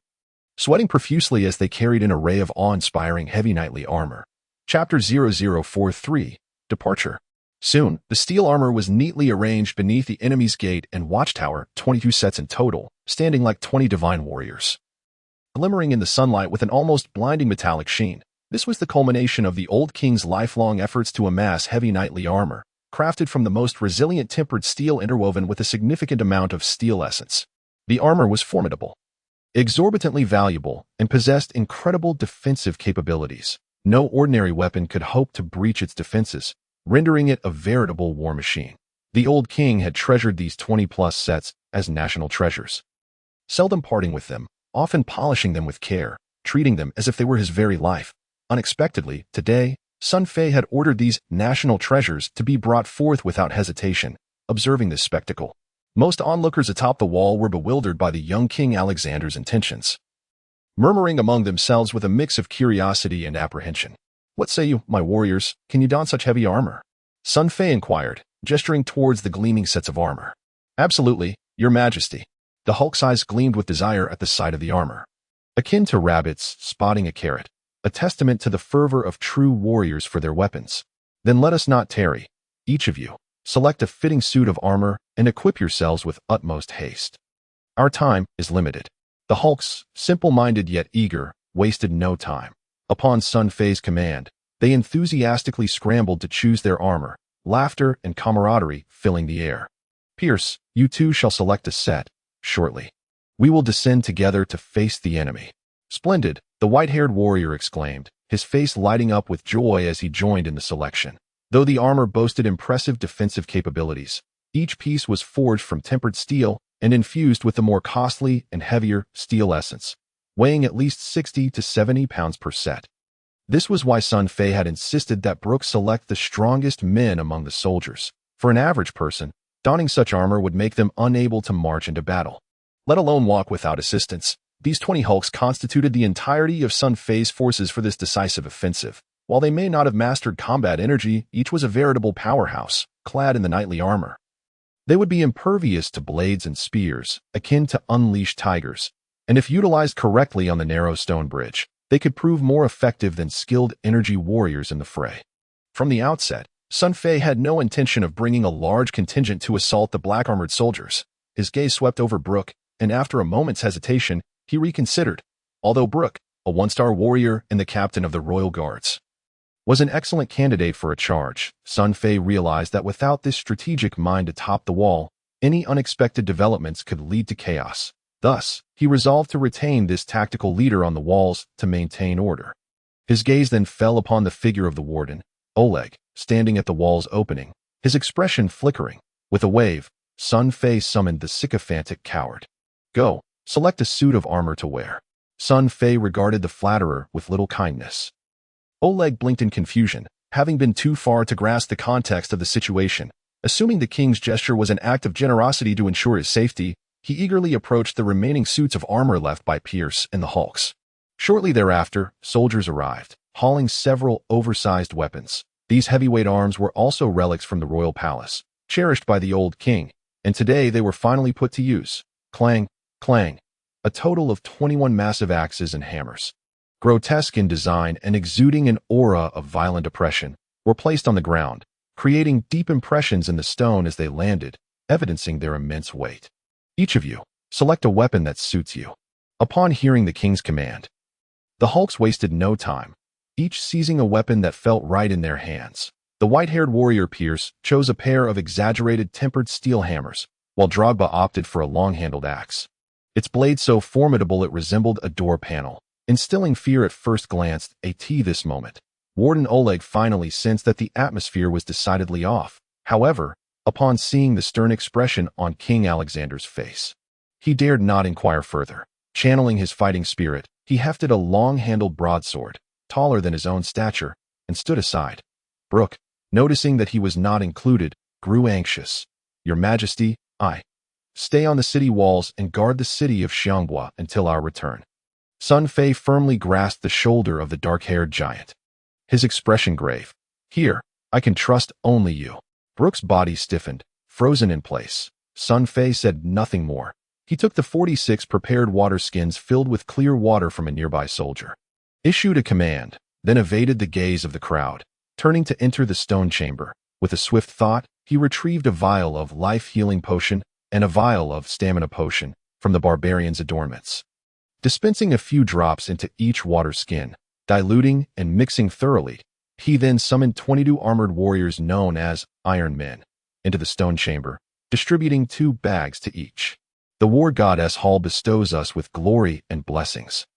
sweating profusely as they carried an array of awe-inspiring heavy knightly armor. Chapter 0043, Departure. Soon, the steel armor was neatly arranged beneath the enemy's gate and watchtower, 22 sets in total, standing like 20 divine warriors, glimmering in the sunlight with an almost blinding metallic sheen. This was the culmination of the old king's lifelong efforts to amass heavy knightly armor, crafted from the most resilient tempered steel interwoven with a significant amount of steel essence. The armor was formidable, exorbitantly valuable, and possessed incredible defensive capabilities. No ordinary weapon could hope to breach its defenses, rendering it a veritable war machine. The old king had treasured these 20-plus sets as national treasures, seldom parting with them, often polishing them with care, treating them as if they were his very life. Unexpectedly, today, Sun Fei had ordered these national treasures to be brought forth without hesitation. Observing this spectacle, most onlookers atop the wall were bewildered by the young King Alexander's intentions, murmuring among themselves with a mix of curiosity and apprehension. "What say you, my warriors? Can you don such heavy armor?" Sun Fei inquired, gesturing towards the gleaming sets of armor. "Absolutely, Your Majesty." The Hulk's eyes gleamed with desire at the sight of the armor, akin to rabbits spotting a carrot, a testament to the fervor of true warriors for their weapons. "Then let us not tarry. Each of you, select a fitting suit of armor and equip yourselves with utmost haste. Our time is limited." The Hulks, simple-minded yet eager, wasted no time. Upon Sun Fei's command, they enthusiastically scrambled to choose their armor, laughter and camaraderie filling the air. "Pierce, you too shall select a set, shortly. We will descend together to face the enemy." "Splendid," the white-haired warrior exclaimed, his face lighting up with joy as he joined in the selection. Though the armor boasted impressive defensive capabilities, each piece was forged from tempered steel and infused with the more costly and heavier steel essence, weighing at least 60 to 70 pounds per set. This was why Sun Fei had insisted that Brooke select the strongest men among the soldiers. For an average person, donning such armor would make them unable to march into battle, let alone walk without assistance. These 20 Hulks constituted the entirety of Sun Fei's forces for this decisive offensive. While they may not have mastered combat energy, each was a veritable powerhouse, clad in the knightly armor. They would be impervious to blades and spears, akin to unleashed tigers, and if utilized correctly on the narrow stone bridge, they could prove more effective than skilled energy warriors in the fray. From the outset, Sun Fei had no intention of bringing a large contingent to assault the black-armored soldiers. His gaze swept over Brooke, and after a moment's hesitation, he reconsidered. Although Brooke, a one-star warrior and the captain of the Royal Guards, was an excellent candidate for a charge, Sun Fei realized that without this strategic mind atop the wall, any unexpected developments could lead to chaos. Thus, he resolved to retain this tactical leader on the walls to maintain order. His gaze then fell upon the figure of the warden, Oleg, standing at the wall's opening, his expression flickering. With a wave, Sun Fei summoned the sycophantic coward. "Go, select a suit of armor to wear." Sun Fei regarded the flatterer with little kindness. Oleg blinked in confusion, having been too far to grasp the context of the situation. Assuming the king's gesture was an act of generosity to ensure his safety, he eagerly approached the remaining suits of armor left by Pierce and the Hulks. Shortly thereafter, soldiers arrived, hauling several oversized weapons. These heavyweight arms were also relics from the royal palace, cherished by the old king, and today they were finally put to use. Clang, clang. A total of 21 massive axes and hammers, grotesque in design and exuding an aura of violent oppression, were placed on the ground, creating deep impressions in the stone as they landed, evidencing their immense weight. "Each of you, select a weapon that suits you." Upon hearing the king's command, the Hulks wasted no time, each seizing a weapon that felt right in their hands. The white-haired warrior Pierce chose a pair of exaggerated tempered steel hammers, while Drogba opted for a long-handled axe, its blade so formidable it resembled a door panel, instilling fear at first glance. This moment, Warden Oleg finally sensed that the atmosphere was decidedly off. However, upon seeing the stern expression on King Alexander's face, he dared not inquire further. Channeling his fighting spirit, he hefted a long-handled broadsword, taller than his own stature, and stood aside. Brooke, noticing that he was not included, grew anxious. "Your Majesty, I stay on the city walls and guard the city of Xianghua until our return." Sun Fei firmly grasped the shoulder of the dark-haired giant. His expression grave. "Here, I can trust only you." Brooke's body stiffened, frozen in place. Sun Fei said nothing more. He took the 46 prepared water skins filled with clear water from a nearby soldier, issued a command, then evaded the gaze of the crowd, turning to enter the stone chamber. With a swift thought, he retrieved a vial of life-healing potion and a vial of stamina potion from the barbarian's adornments. Dispensing a few drops into each water skin, diluting and mixing thoroughly, he then summoned 22 armored warriors known as Iron Men into the stone chamber, distributing 2 bags to each. "The war goddess hall bestows us with glory and blessings.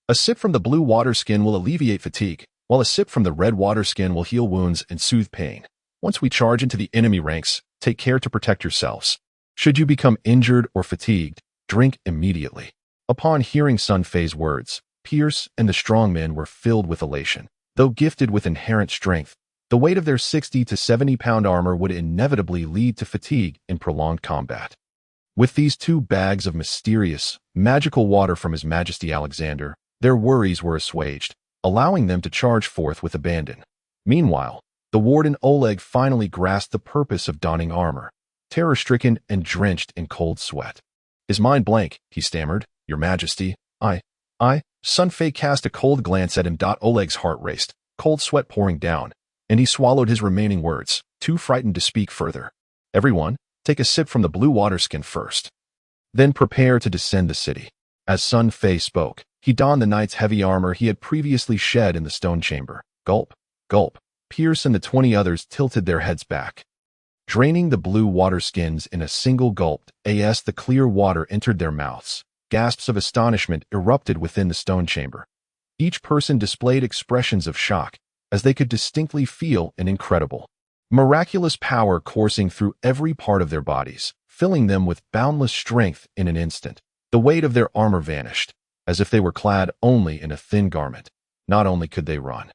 A sip from the blue water skin will alleviate fatigue, while a sip from the red water skin will heal wounds and soothe pain. Once we charge into the enemy ranks, take care to protect yourselves. Should you become injured or fatigued, drink immediately." Upon hearing Sun Fei's words, Pierce and the strong men were filled with elation. Though gifted with inherent strength, the weight of their 60 to 70-pound armor would inevitably lead to fatigue in prolonged combat. With these 2 bags of mysterious, magical water from His Majesty Alexander, their worries were assuaged, allowing them to charge forth with abandon. Meanwhile, the warden Oleg finally grasped the purpose of donning armor, terror-stricken and drenched in cold sweat. His mind blank, he stammered, "Your Majesty, I. Sun Fei cast a cold glance at him. Oleg's heart raced, cold sweat pouring down, and he swallowed his remaining words, too frightened to speak further. "Everyone, take a sip from the blue water skin first. Then prepare to descend the city." As Sun Fei spoke, he donned the knight's heavy armor he had previously shed in the stone chamber. Gulp, gulp. Pierce and the 20 others tilted their heads back, draining the blue water skins in a single gulp. As the clear water entered their mouths, gasps of astonishment erupted within the stone chamber. Each person displayed expressions of shock, as they could distinctly feel an incredible, miraculous power coursing through every part of their bodies, filling them with boundless strength in an instant. The weight of their armor vanished, as if they were clad only in a thin garment. Not only could they run,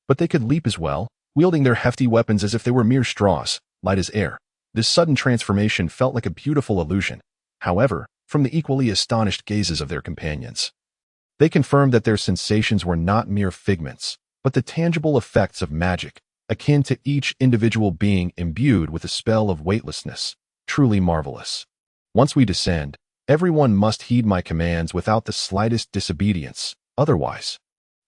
but they could leap as well, wielding their hefty weapons as if they were mere straws, light as air. This sudden transformation felt like a beautiful illusion. However, from the equally astonished gazes of their companions, they confirmed that their sensations were not mere figments, but the tangible effects of magic, akin to each individual being imbued with a spell of weightlessness. Truly marvelous. "Once we descend, everyone must heed my commands without the slightest disobedience. Otherwise,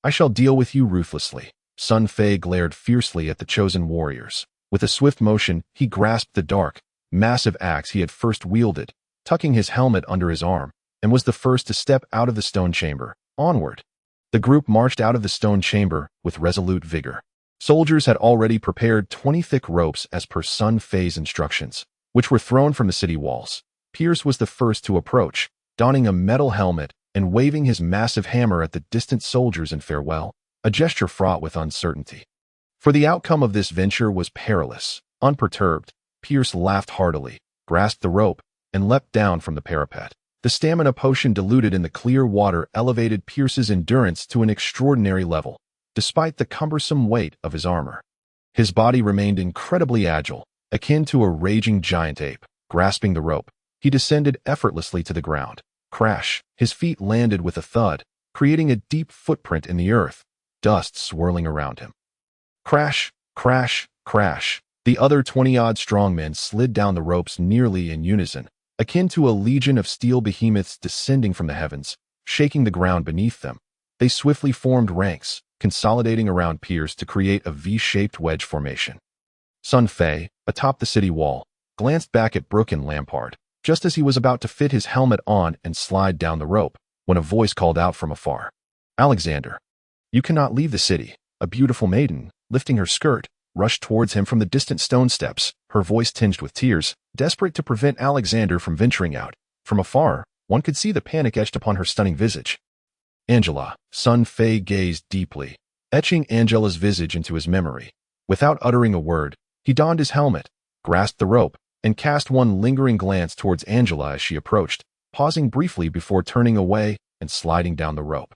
I shall deal with you ruthlessly." Sun Fei glared fiercely at the chosen warriors. With a swift motion, he grasped the dark, massive axe he had first wielded, tucking his helmet under his arm, and was the first to step out of the stone chamber. Onward. The group marched out of the stone chamber with resolute vigor. Soldiers had already prepared 20 thick ropes as per Sun Fei's instructions, which were thrown from the city walls. Pierce was the first to approach, donning a metal helmet and waving his massive hammer at the distant soldiers in farewell, a gesture fraught with uncertainty. For the outcome of this venture was perilous. Unperturbed, Pierce laughed heartily, grasped the rope, and leapt down from the parapet. The stamina potion diluted in the clear water elevated Pierce's endurance to an extraordinary level, despite the cumbersome weight of his armor. His body remained incredibly agile, akin to a raging giant ape. Grasping the rope, he descended effortlessly to the ground. Crash! His feet landed with a thud, creating a deep footprint in the earth, dust swirling around him. Crash! Crash! Crash! The other 20-odd strongmen slid down the ropes nearly in unison, akin to a legion of steel behemoths descending from the heavens, shaking the ground beneath them. They swiftly formed ranks, consolidating around Pierce to create a V-shaped wedge formation. Sun Fei, atop the city wall, glanced back at Brooke and Lampard, just as he was about to fit his helmet on and slide down the rope, when a voice called out from afar. "Alexander, you cannot leave the city." A beautiful maiden, lifting her skirt, rushed towards him from the distant stone steps, her voice tinged with tears, desperate to prevent Alexander from venturing out. From afar, one could see the panic etched upon her stunning visage. Angela. Sun Fei gazed deeply, etching Angela's visage into his memory. Without uttering a word, he donned his helmet, grasped the rope, and cast one lingering glance towards Angela as she approached, pausing briefly before turning away and sliding down the rope.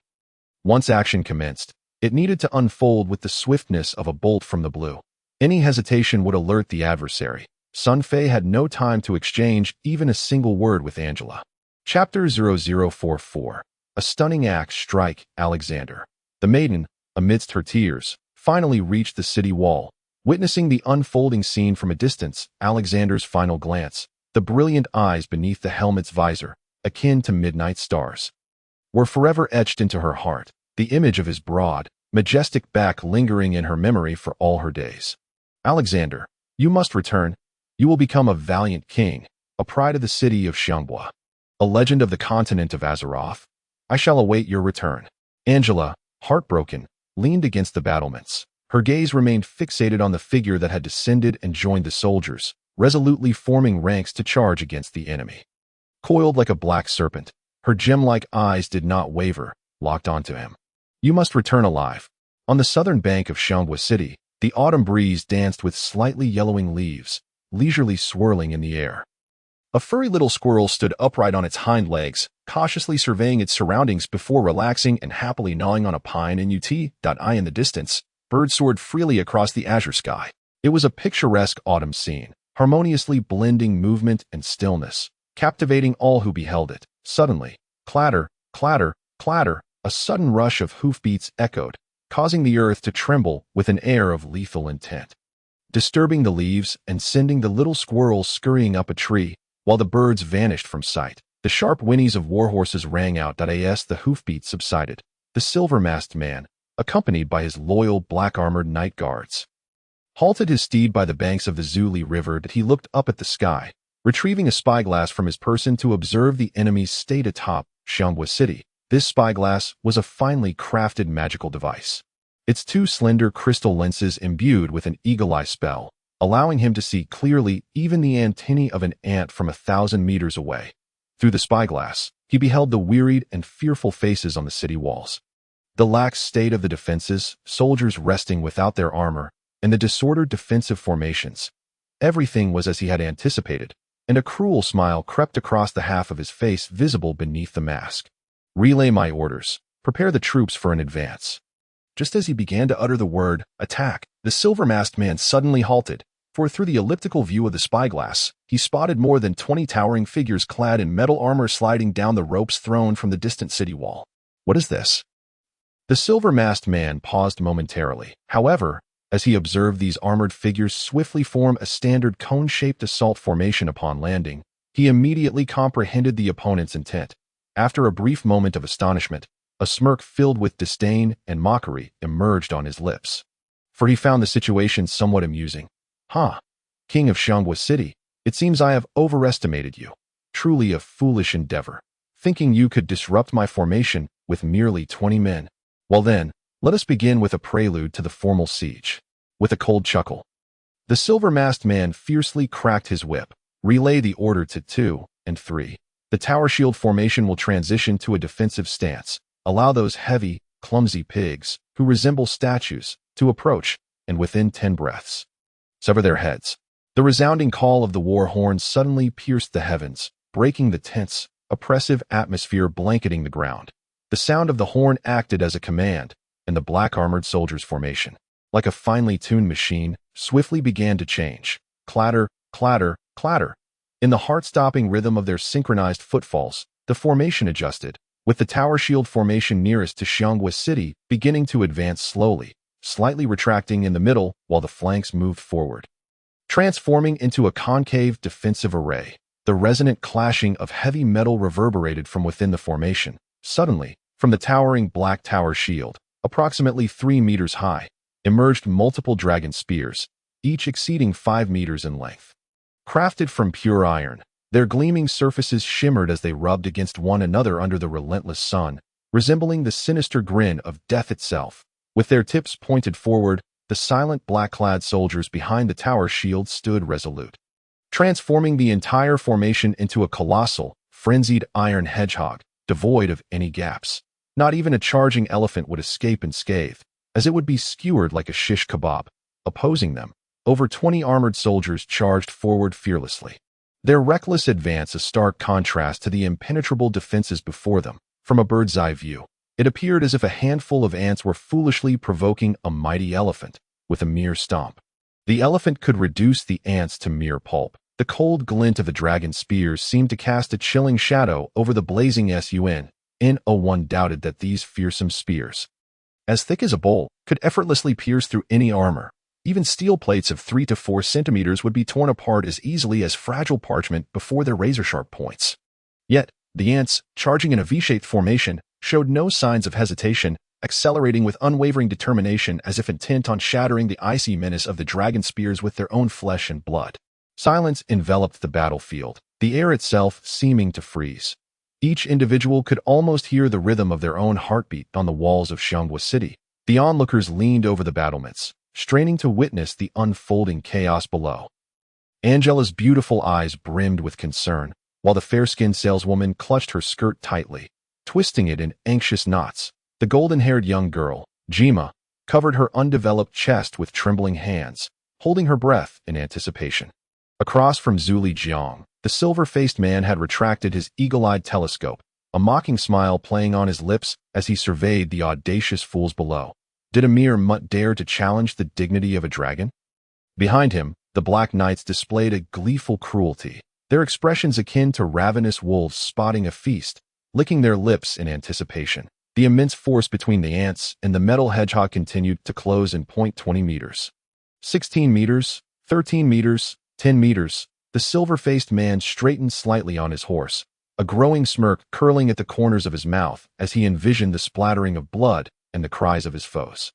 Once action commenced, it needed to unfold with the swiftness of a bolt from the blue. Any hesitation would alert the adversary. Sun Fei had no time to exchange even a single word with Angela. Chapter 0044. A stunning axe strike, Alexander. The maiden, amidst her tears, finally reached the city wall. Witnessing the unfolding scene from a distance, Alexander's final glance, the brilliant eyes beneath the helmet's visor, akin to midnight stars, were forever etched into her heart, the image of his broad, majestic back lingering in her memory for all her days. Alexander, you must return. You will become a valiant king, a pride of the city of Xianghua, a legend of the continent of Azeroth. I shall await your return. Angela, heartbroken, leaned against the battlements. Her gaze remained fixated on the figure that had descended and joined the soldiers, resolutely forming ranks to charge against the enemy. Coiled like a black serpent, her gem-like eyes did not waver, locked onto him. You must return alive. On the southern bank of Xianghua City, the autumn breeze danced with slightly yellowing leaves, leisurely swirling in the air. A furry little squirrel stood upright on its hind legs, cautiously surveying its surroundings before relaxing and happily gnawing on a pine in in the distance. Birds soared freely across the azure sky. It was a picturesque autumn scene, harmoniously blending movement and stillness, captivating all who beheld it. Suddenly, clatter, clatter, clatter, a sudden rush of hoofbeats echoed, causing the earth to tremble with an air of lethal intent, disturbing the leaves and sending the little squirrel scurrying up a tree, while the birds vanished from sight. The sharp whinnies of warhorses rang out as the hoofbeats subsided. The silver-masked man, accompanied by his loyal black-armored night guards, halted his steed by the banks of the Zuli River. He looked up at the sky, retrieving a spyglass from his person to observe the enemy's state atop Xianghua City. This spyglass was a finely crafted magical device, its two slender crystal lenses imbued with an eagle-eye spell, allowing him to see clearly even the antennae of an ant from 1,000 meters away. Through the spyglass, he beheld the wearied and fearful faces on the city walls, the lax state of the defenses, soldiers resting without their armor, and the disordered defensive formations. Everything was as he had anticipated, and a cruel smile crept across the half of his face visible beneath the mask. Relay my orders. Prepare the troops for an advance. Just as he began to utter the word, attack, the silver-masked man suddenly halted, for through the elliptical view of the spyglass, he spotted more than 20 towering figures clad in metal armor sliding down the ropes thrown from the distant city wall. What is this? The silver-masked man paused momentarily. However, as he observed these armored figures swiftly form a standard cone-shaped assault formation upon landing, he immediately comprehended the opponent's intent. After a brief moment of astonishment, a smirk filled with disdain and mockery emerged on his lips, for he found the situation somewhat amusing. King of Xianghua City, it seems I have overestimated you. Truly a foolish endeavor, thinking you could disrupt my formation with merely 20 men. Well then, let us begin with a prelude to the formal siege. With a cold chuckle, the silver-masked man fiercely cracked his whip. Relay the order to 2 and 3. The tower shield formation will transition to a defensive stance. Allow those heavy, clumsy pigs, who resemble statues, to approach, and within 10 breaths, sever their heads. The resounding call of the war horn suddenly pierced the heavens, breaking the tense, oppressive atmosphere blanketing the ground. The sound of the horn acted as a command, and the black-armored soldiers' formation, like a finely tuned machine, swiftly began to change. Clatter, clatter, clatter. In the heart-stopping rhythm of their synchronized footfalls, the formation adjusted, with the tower shield formation nearest to Xianghua City beginning to advance slowly, slightly retracting in the middle while the flanks moved forward, transforming into a concave defensive array. The resonant clashing of heavy metal reverberated from within the formation. Suddenly, from the towering black tower shield, approximately 3 meters high, emerged multiple dragon spears, each exceeding 5 meters in length. Crafted from pure iron, their gleaming surfaces shimmered as they rubbed against one another under the relentless sun, resembling the sinister grin of death itself. With their tips pointed forward, the silent black-clad soldiers behind the tower shield stood resolute, transforming the entire formation into a colossal, frenzied iron hedgehog, devoid of any gaps. Not even a charging elephant would escape unscathed, as it would be skewered like a shish kebab. Opposing them, over 20 armored soldiers charged forward fearlessly, their reckless advance a stark contrast to the impenetrable defenses before them. From a bird's-eye view, it appeared as if a handful of ants were foolishly provoking a mighty elephant with a mere stomp. The elephant could reduce the ants to mere pulp. The cold glint of the dragon spears seemed to cast a chilling shadow over the blazing sun, No one doubted that these fearsome spears, as thick as a bowl, could effortlessly pierce through any armor. Even steel plates of 3 to 4 centimeters would be torn apart as easily as fragile parchment before their razor-sharp points. Yet, the ants, charging in a V-shaped formation, showed no signs of hesitation, accelerating with unwavering determination as if intent on shattering the icy menace of the dragon spears with their own flesh and blood. Silence enveloped the battlefield, the air itself seeming to freeze. Each individual could almost hear the rhythm of their own heartbeat on the walls of Xianghua City. The onlookers leaned over the battlements, straining to witness the unfolding chaos below. Angela's beautiful eyes brimmed with concern, while the fair-skinned saleswoman clutched her skirt tightly, twisting it in anxious knots. The golden-haired young girl, Jima, covered her undeveloped chest with trembling hands, holding her breath in anticipation. Across from Zuli Jiang, the silver-faced man had retracted his eagle-eyed telescope, a mocking smile playing on his lips as he surveyed the audacious fools below. Did a mere mutt dare to challenge the dignity of a dragon? Behind him, the Black Knights displayed a gleeful cruelty, their expressions akin to ravenous wolves spotting a feast, licking their lips in anticipation. The immense force between the ants and the metal hedgehog continued to close in 20 meters. 16 meters, 13 meters, 10 meters. The silver-faced man straightened slightly on his horse, a growing smirk curling at the corners of his mouth as he envisioned the splattering of blood and the cries of his foes.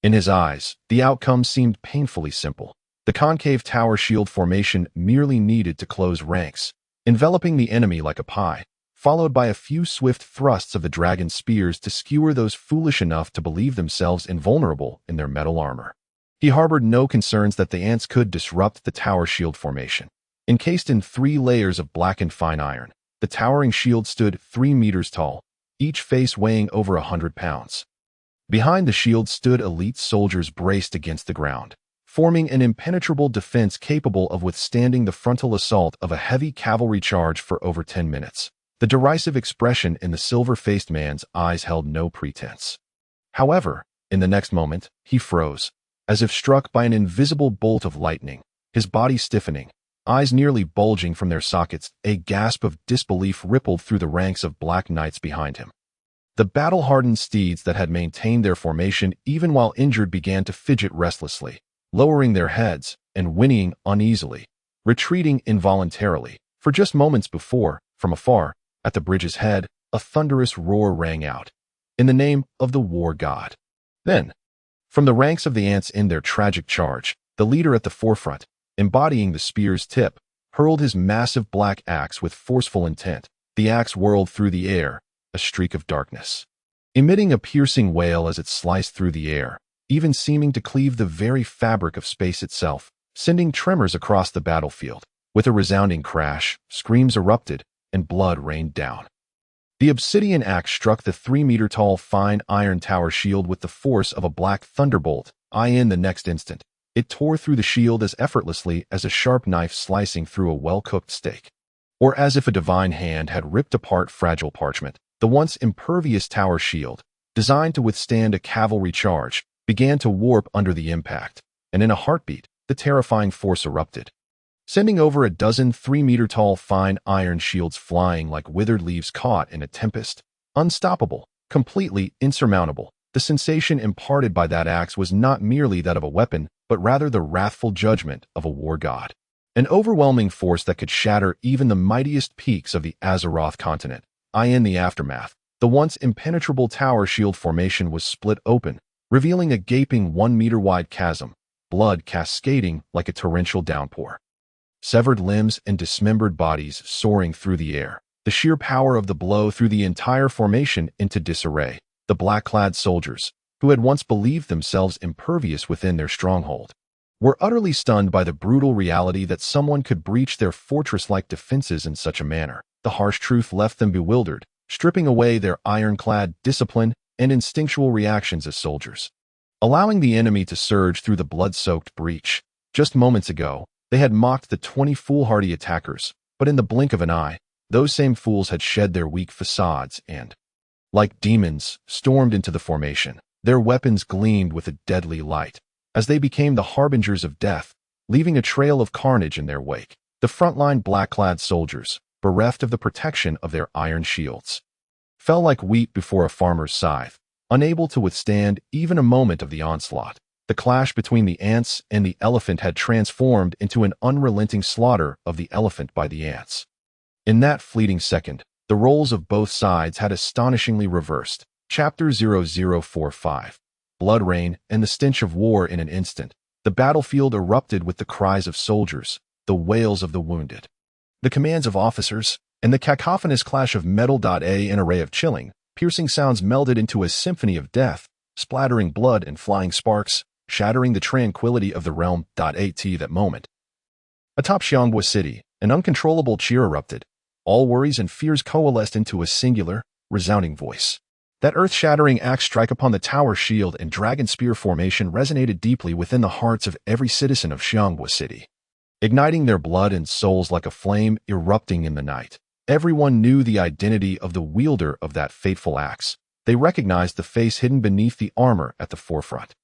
In his eyes, the outcome seemed painfully simple. The concave tower shield formation merely needed to close ranks, enveloping the enemy like a pie, followed by a few swift thrusts of the dragon's spears to skewer those foolish enough to believe themselves invulnerable in their metal armor. He harbored no concerns that the ants could disrupt the tower shield formation. Encased in 3 layers of blackened fine iron, the towering shield stood 3 meters tall, each face weighing over 100 pounds. Behind the shield stood elite soldiers braced against the ground, forming an impenetrable defense capable of withstanding the frontal assault of a heavy cavalry charge for over 10 minutes. The derisive expression in the silver-faced man's eyes held no pretense. However, in the next moment, he froze, as if struck by an invisible bolt of lightning, his body stiffening, eyes nearly bulging from their sockets. A gasp of disbelief rippled through the ranks of Black Knights behind him. The battle-hardened steeds that had maintained their formation even while injured began to fidget restlessly, lowering their heads and whinnying uneasily, retreating involuntarily. For just moments before, from afar, at the bridge's head, a thunderous roar rang out, in the name of the war god. Then, from the ranks of the ants in their tragic charge, the leader at the forefront, embodying the spear's tip, hurled his massive black axe with forceful intent. The axe whirled through the air, a streak of darkness, emitting a piercing wail as it sliced through the air, even seeming to cleave the very fabric of space itself, sending tremors across the battlefield. With a resounding crash, screams erupted, and blood rained down. The obsidian axe struck the 3-meter-tall fine iron tower shield with the force of a black thunderbolt. In the next instant, it tore through the shield as effortlessly as a sharp knife slicing through a well-cooked steak. Or as if a divine hand had ripped apart fragile parchment, the once impervious tower shield, designed to withstand a cavalry charge, began to warp under the impact, and in a heartbeat, the terrifying force erupted, sending over a dozen 3-meter-tall fine iron shields flying like withered leaves caught in a tempest. Unstoppable, completely insurmountable, the sensation imparted by that axe was not merely that of a weapon, but rather the wrathful judgment of a war god. An overwhelming force that could shatter even the mightiest peaks of the Azeroth continent. In the aftermath, the once impenetrable tower shield formation was split open, revealing a gaping 1-meter-wide chasm, blood cascading like a torrential downpour. Severed limbs and dismembered bodies soaring through the air. The sheer power of the blow threw the entire formation into disarray. The black-clad soldiers, who had once believed themselves impervious within their stronghold, were utterly stunned by the brutal reality that someone could breach their fortress-like defenses in such a manner. The harsh truth left them bewildered, stripping away their ironclad discipline and instinctual reactions as soldiers. Allowing the enemy to surge through the blood-soaked breach. Just moments ago, they had mocked the 20 foolhardy attackers, but in the blink of an eye, those same fools had shed their weak facades and, like demons, stormed into the formation. Their weapons gleamed with a deadly light, as they became the harbingers of death, leaving a trail of carnage in their wake. The frontline black-clad soldiers, bereft of the protection of their iron shields, fell like wheat before a farmer's scythe, unable to withstand even a moment of the onslaught. The clash between the ants and the elephant had transformed into an unrelenting slaughter of the elephant by the ants. In that fleeting second, the roles of both sides had astonishingly reversed. Chapter 0045. Blood rain and the stench of war in an instant. The battlefield erupted with the cries of soldiers, the wails of the wounded, the commands of officers, and the cacophonous clash of metal. An array of chilling, piercing sounds melded into a symphony of death, splattering blood and flying sparks, shattering the tranquility of the realm. At that moment, atop Xianghua City, an uncontrollable cheer erupted. All worries and fears coalesced into a singular, resounding voice. That earth-shattering axe strike upon the tower shield and dragon spear formation resonated deeply within the hearts of every citizen of Xianghua City, igniting their blood and souls like a flame erupting in the night. Everyone knew the identity of the wielder of that fateful axe. They recognized the face hidden beneath the armor at the forefront.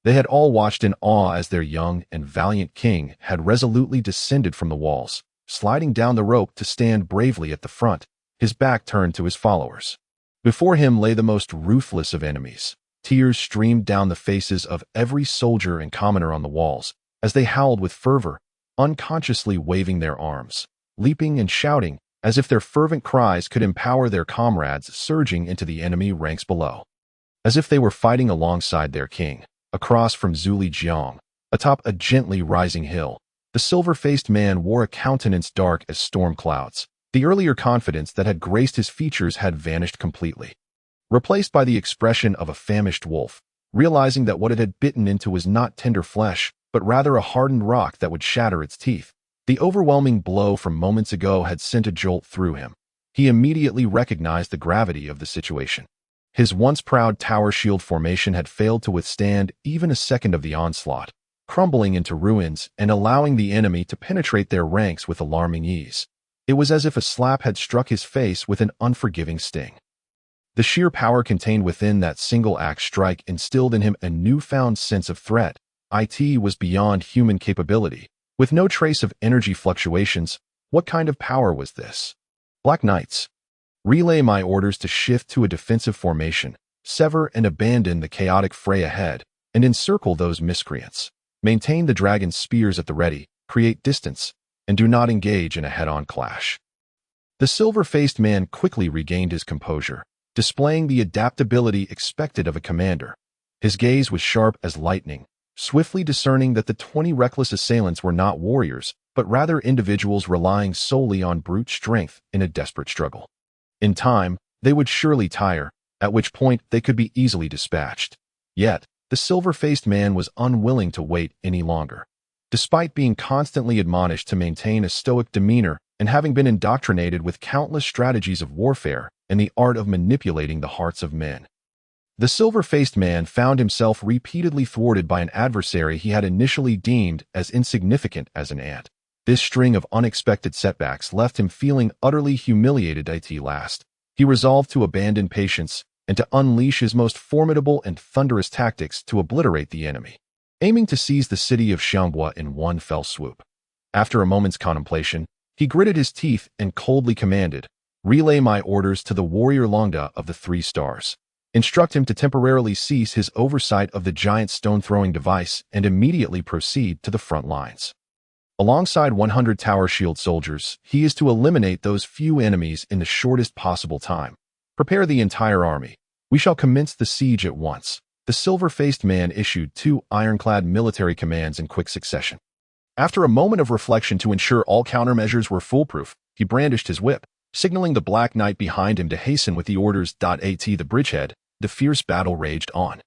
They had all watched in awe as their young and valiant king had resolutely descended from the walls, sliding down the rope to stand bravely at the front, his back turned to his followers. Before him lay the most ruthless of enemies. Tears streamed down the faces of every soldier and commoner on the walls as they howled with fervor, unconsciously waving their arms, leaping and shouting as if their fervent cries could empower their comrades surging into the enemy ranks below. As if they were fighting alongside their king. Across from Zulijiang, atop a gently rising hill, the silver-faced man wore a countenance dark as storm clouds. The earlier confidence that had graced his features had vanished completely, replaced by the expression of a famished wolf, realizing that what it had bitten into was not tender flesh, but rather a hardened rock that would shatter its teeth. The overwhelming blow from moments ago had sent a jolt through him. He immediately recognized the gravity of the situation. His once proud tower shield formation had failed to withstand even a second of the onslaught, crumbling into ruins and allowing the enemy to penetrate their ranks with alarming ease. It was as if a slap had struck his face with an unforgiving sting. The sheer power contained within that single axe strike instilled in him a newfound sense of threat. It was beyond human capability. With no trace of energy fluctuations, what kind of power was this? Black Knights. Relay my orders to shift to a defensive formation, sever and abandon the chaotic fray ahead, and encircle those miscreants. Maintain the dragon's spears at the ready, create distance, and do not engage in a head-on clash. The silver-faced man quickly regained his composure, displaying the adaptability expected of a commander. His gaze was sharp as lightning, swiftly discerning that the 20 reckless assailants were not warriors, but rather individuals relying solely on brute strength in a desperate struggle. In time, they would surely tire, at which point they could be easily dispatched. Yet, the silver-faced man was unwilling to wait any longer. Despite being constantly admonished to maintain a stoic demeanor and having been indoctrinated with countless strategies of warfare and the art of manipulating the hearts of men, the silver-faced man found himself repeatedly thwarted by an adversary he had initially deemed as insignificant as an ant. This string of unexpected setbacks left him feeling utterly humiliated. At last, he resolved to abandon patience and to unleash his most formidable and thunderous tactics to obliterate the enemy, aiming to seize the city of Xianghua in one fell swoop. After a moment's contemplation, he gritted his teeth and coldly commanded, "Relay my orders to the warrior Longda of the 3 stars. Instruct him to temporarily cease his oversight of the giant stone-throwing device and immediately proceed to the front lines. Alongside 100 tower shield soldiers, he is to eliminate those few enemies in the shortest possible time. Prepare the entire army. We shall commence the siege at once." The silver-faced man issued 2 ironclad military commands in quick succession. After a moment of reflection to ensure all countermeasures were foolproof, he brandished his whip, signaling the Black Knight behind him to hasten with the orders. At the bridgehead, the fierce battle raged on.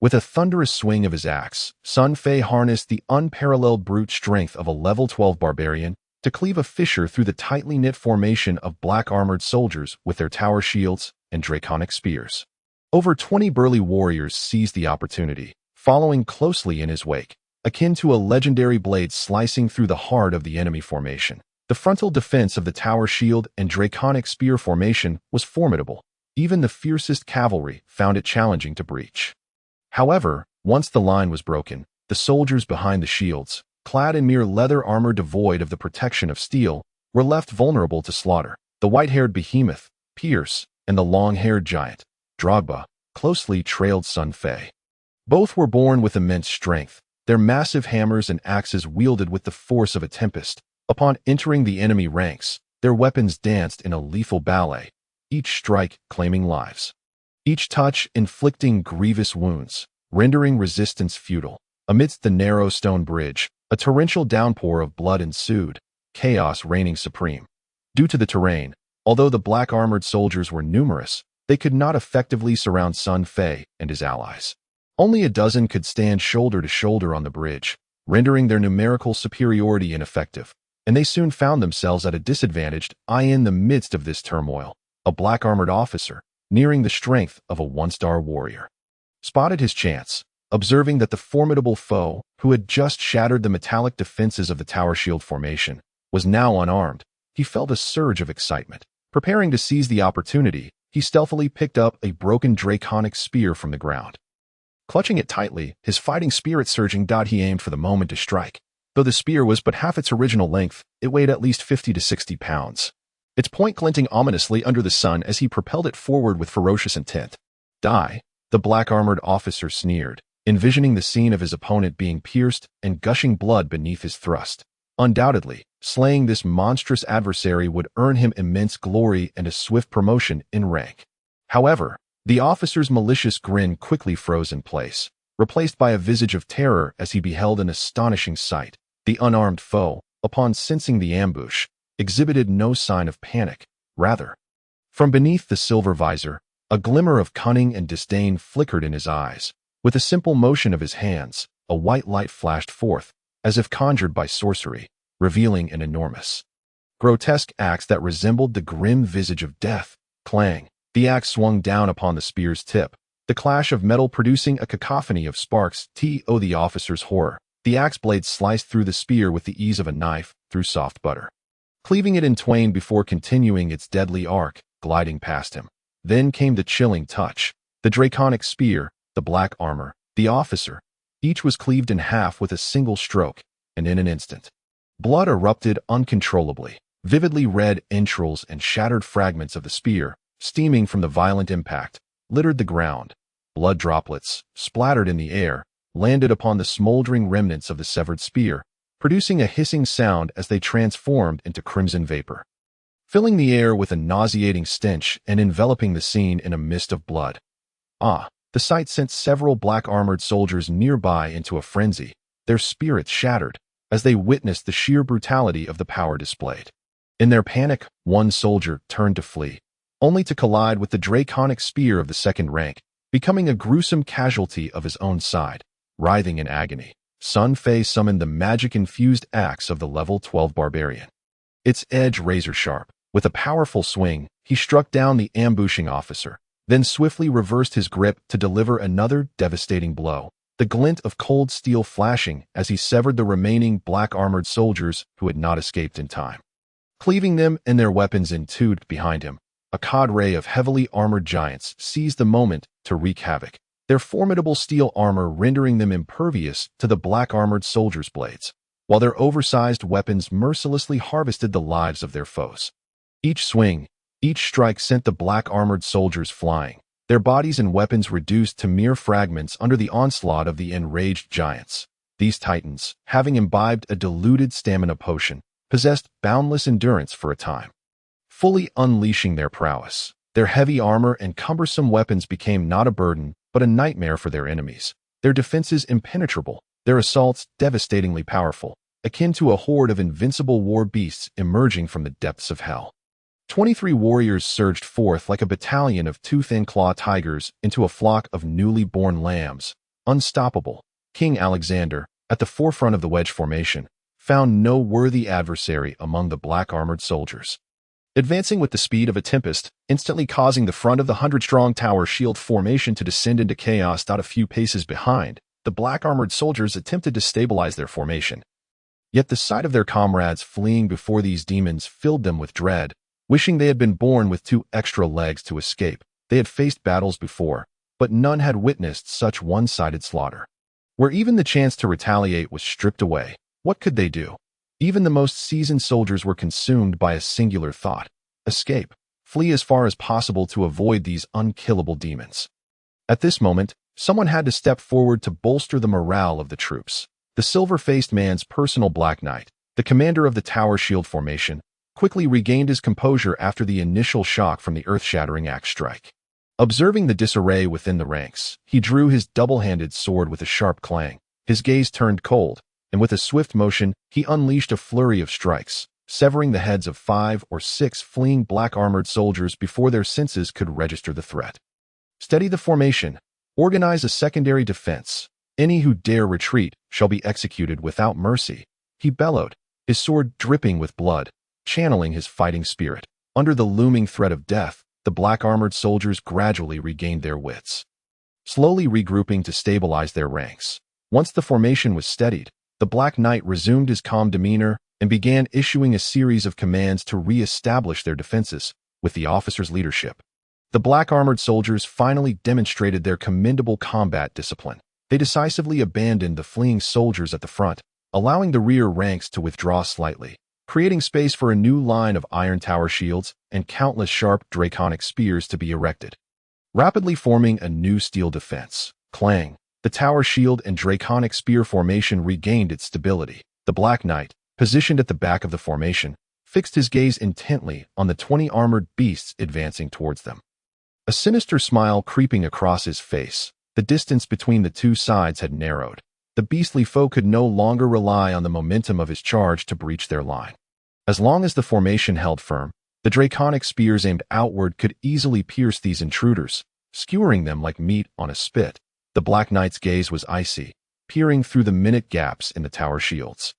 With a thunderous swing of his axe, Sun Fei harnessed the unparalleled brute strength of a level 12 barbarian to cleave a fissure through the tightly knit formation of black-armored soldiers with their tower shields and draconic spears. Over 20 burly warriors seized the opportunity, following closely in his wake, akin to a legendary blade slicing through the heart of the enemy formation. The frontal defense of the tower shield and draconic spear formation was formidable. Even the fiercest cavalry found it challenging to breach. However, once the line was broken, the soldiers behind the shields, clad in mere leather armor devoid of the protection of steel, were left vulnerable to slaughter. The white-haired behemoth, Pierce, and the long-haired giant, Drogba, closely trailed Sun Fei. Both were born with immense strength, their massive hammers and axes wielded with the force of a tempest. Upon entering the enemy ranks, their weapons danced in a lethal ballet, each strike claiming lives, each touch inflicting grievous wounds, rendering resistance futile. Amidst the narrow stone bridge, a torrential downpour of blood ensued, chaos reigning supreme. Due to the terrain, although the black-armored soldiers were numerous, they could not effectively surround Sun Fei and his allies. Only a dozen could stand shoulder to shoulder on the bridge, rendering their numerical superiority ineffective, and they soon found themselves at a disadvantage. In the midst of this turmoil, a black-armored officer, nearing the strength of a one-star warrior, spotted his chance. Observing that the formidable foe, who had just shattered the metallic defenses of the tower shield formation, was now unarmed, he felt a surge of excitement. Preparing to seize the opportunity, he stealthily picked up a broken draconic spear from the ground. Clutching it tightly, his fighting spirit surging, he aimed for the moment to strike. Though the spear was but half its original length, it weighed at least 50 to 60 pounds. Its point glinting ominously under the sun as he propelled it forward with ferocious intent. Die, the black-armored officer sneered, envisioning the scene of his opponent being pierced and gushing blood beneath his thrust. Undoubtedly, slaying this monstrous adversary would earn him immense glory and a swift promotion in rank. However, the officer's malicious grin quickly froze in place, replaced by a visage of terror as he beheld an astonishing sight. The unarmed foe, upon sensing the ambush, exhibited no sign of panic. Rather, from beneath the silver visor, a glimmer of cunning and disdain flickered in his eyes. With a simple motion of his hands, a white light flashed forth, as if conjured by sorcery, revealing an enormous, grotesque axe that resembled the grim visage of death. Clang! The axe swung down upon the spear's tip, the clash of metal producing a cacophony of sparks. The officer's horror. The axe blade sliced through the spear with the ease of a knife through soft butter, cleaving it in twain before continuing its deadly arc, gliding past him. Then came the chilling touch. The draconic spear, the black armor, the officer, each was cleaved in half with a single stroke, and in an instant, blood erupted uncontrollably. Vividly red entrails and shattered fragments of the spear, steaming from the violent impact, littered the ground. Blood droplets, splattered in the air, landed upon the smoldering remnants of the severed spear, producing a hissing sound as they transformed into crimson vapor, filling the air with a nauseating stench and enveloping the scene in a mist of blood. The sight sent several black-armored soldiers nearby into a frenzy, their spirits shattered, as they witnessed the sheer brutality of the power displayed. In their panic, one soldier turned to flee, only to collide with the draconic spear of the second rank, becoming a gruesome casualty of his own side. Writhing in agony, Sun Fei summoned the magic-infused axe of the level 12 barbarian. Its edge razor-sharp, with a powerful swing, he struck down the ambushing officer, then swiftly reversed his grip to deliver another devastating blow, the glint of cold steel flashing as he severed the remaining black-armored soldiers who had not escaped in time. Cleaving them and their weapons in two behind him, a cadre of heavily armored giants seized the moment to wreak havoc, their formidable steel armor rendering them impervious to the black-armored soldiers' blades, while their oversized weapons mercilessly harvested the lives of their foes. Each swing, each strike sent the black-armored soldiers flying, their bodies and weapons reduced to mere fragments under the onslaught of the enraged giants. These titans, having imbibed a diluted stamina potion, possessed boundless endurance for a time. Fully unleashing their prowess, their heavy armor and cumbersome weapons became not a burden, but a nightmare for their enemies. Their defenses impenetrable, their assaults devastatingly powerful, akin to a horde of invincible war beasts emerging from the depths of hell. 23 warriors surged forth like a battalion of tooth-and-claw tigers into a flock of newly born lambs. Unstoppable, King Alexander, at the forefront of the wedge formation, found no worthy adversary among the black-armored soldiers. Advancing with the speed of a tempest, instantly causing the front of the 100-strong tower shield formation to descend into chaos. A few paces behind, the black-armored soldiers attempted to stabilize their formation. Yet the sight of their comrades fleeing before these demons filled them with dread. Wishing they had been born with 2 extra legs to escape. They had faced battles before, but none had witnessed such one-sided slaughter. Where even the chance to retaliate was stripped away, what could they do? Even the most seasoned soldiers were consumed by a singular thought: escape. Flee as far as possible to avoid these unkillable demons. At this moment, someone had to step forward to bolster the morale of the troops. The silver-faced man's personal Black Knight, the commander of the Tower Shield formation, quickly regained his composure after the initial shock from the earth-shattering axe strike. Observing the disarray within the ranks, he drew his double-handed sword with a sharp clang. His gaze turned cold, and with a swift motion, he unleashed a flurry of strikes, severing the heads of 5 or 6 fleeing black-armored soldiers before their senses could register the threat. Steady the formation. Organize a secondary defense. Any who dare retreat shall be executed without mercy, he bellowed, his sword dripping with blood, channeling his fighting spirit. Under the looming threat of death, the black-armored soldiers gradually regained their wits, slowly regrouping to stabilize their ranks. Once the formation was steadied, the Black Knight resumed his calm demeanor and began issuing a series of commands to re-establish their defenses. With the officer's leadership, the black-armored soldiers finally demonstrated their commendable combat discipline. They decisively abandoned the fleeing soldiers at the front, allowing the rear ranks to withdraw slightly, creating space for a new line of iron tower shields and countless sharp draconic spears to be erected, rapidly forming a new steel defense. Clang! The tower shield and draconic spear formation regained its stability. The Black Knight, positioned at the back of the formation, fixed his gaze intently on the 20 armored beasts advancing towards them. A sinister smile creeping across his face. The distance between the two sides had narrowed. The beastly foe could no longer rely on the momentum of his charge to breach their line. As long as the formation held firm, the draconic spears aimed outward could easily pierce these intruders, skewering them like meat on a spit. The Black Knight's gaze was icy, peering through the minute gaps in the tower shields.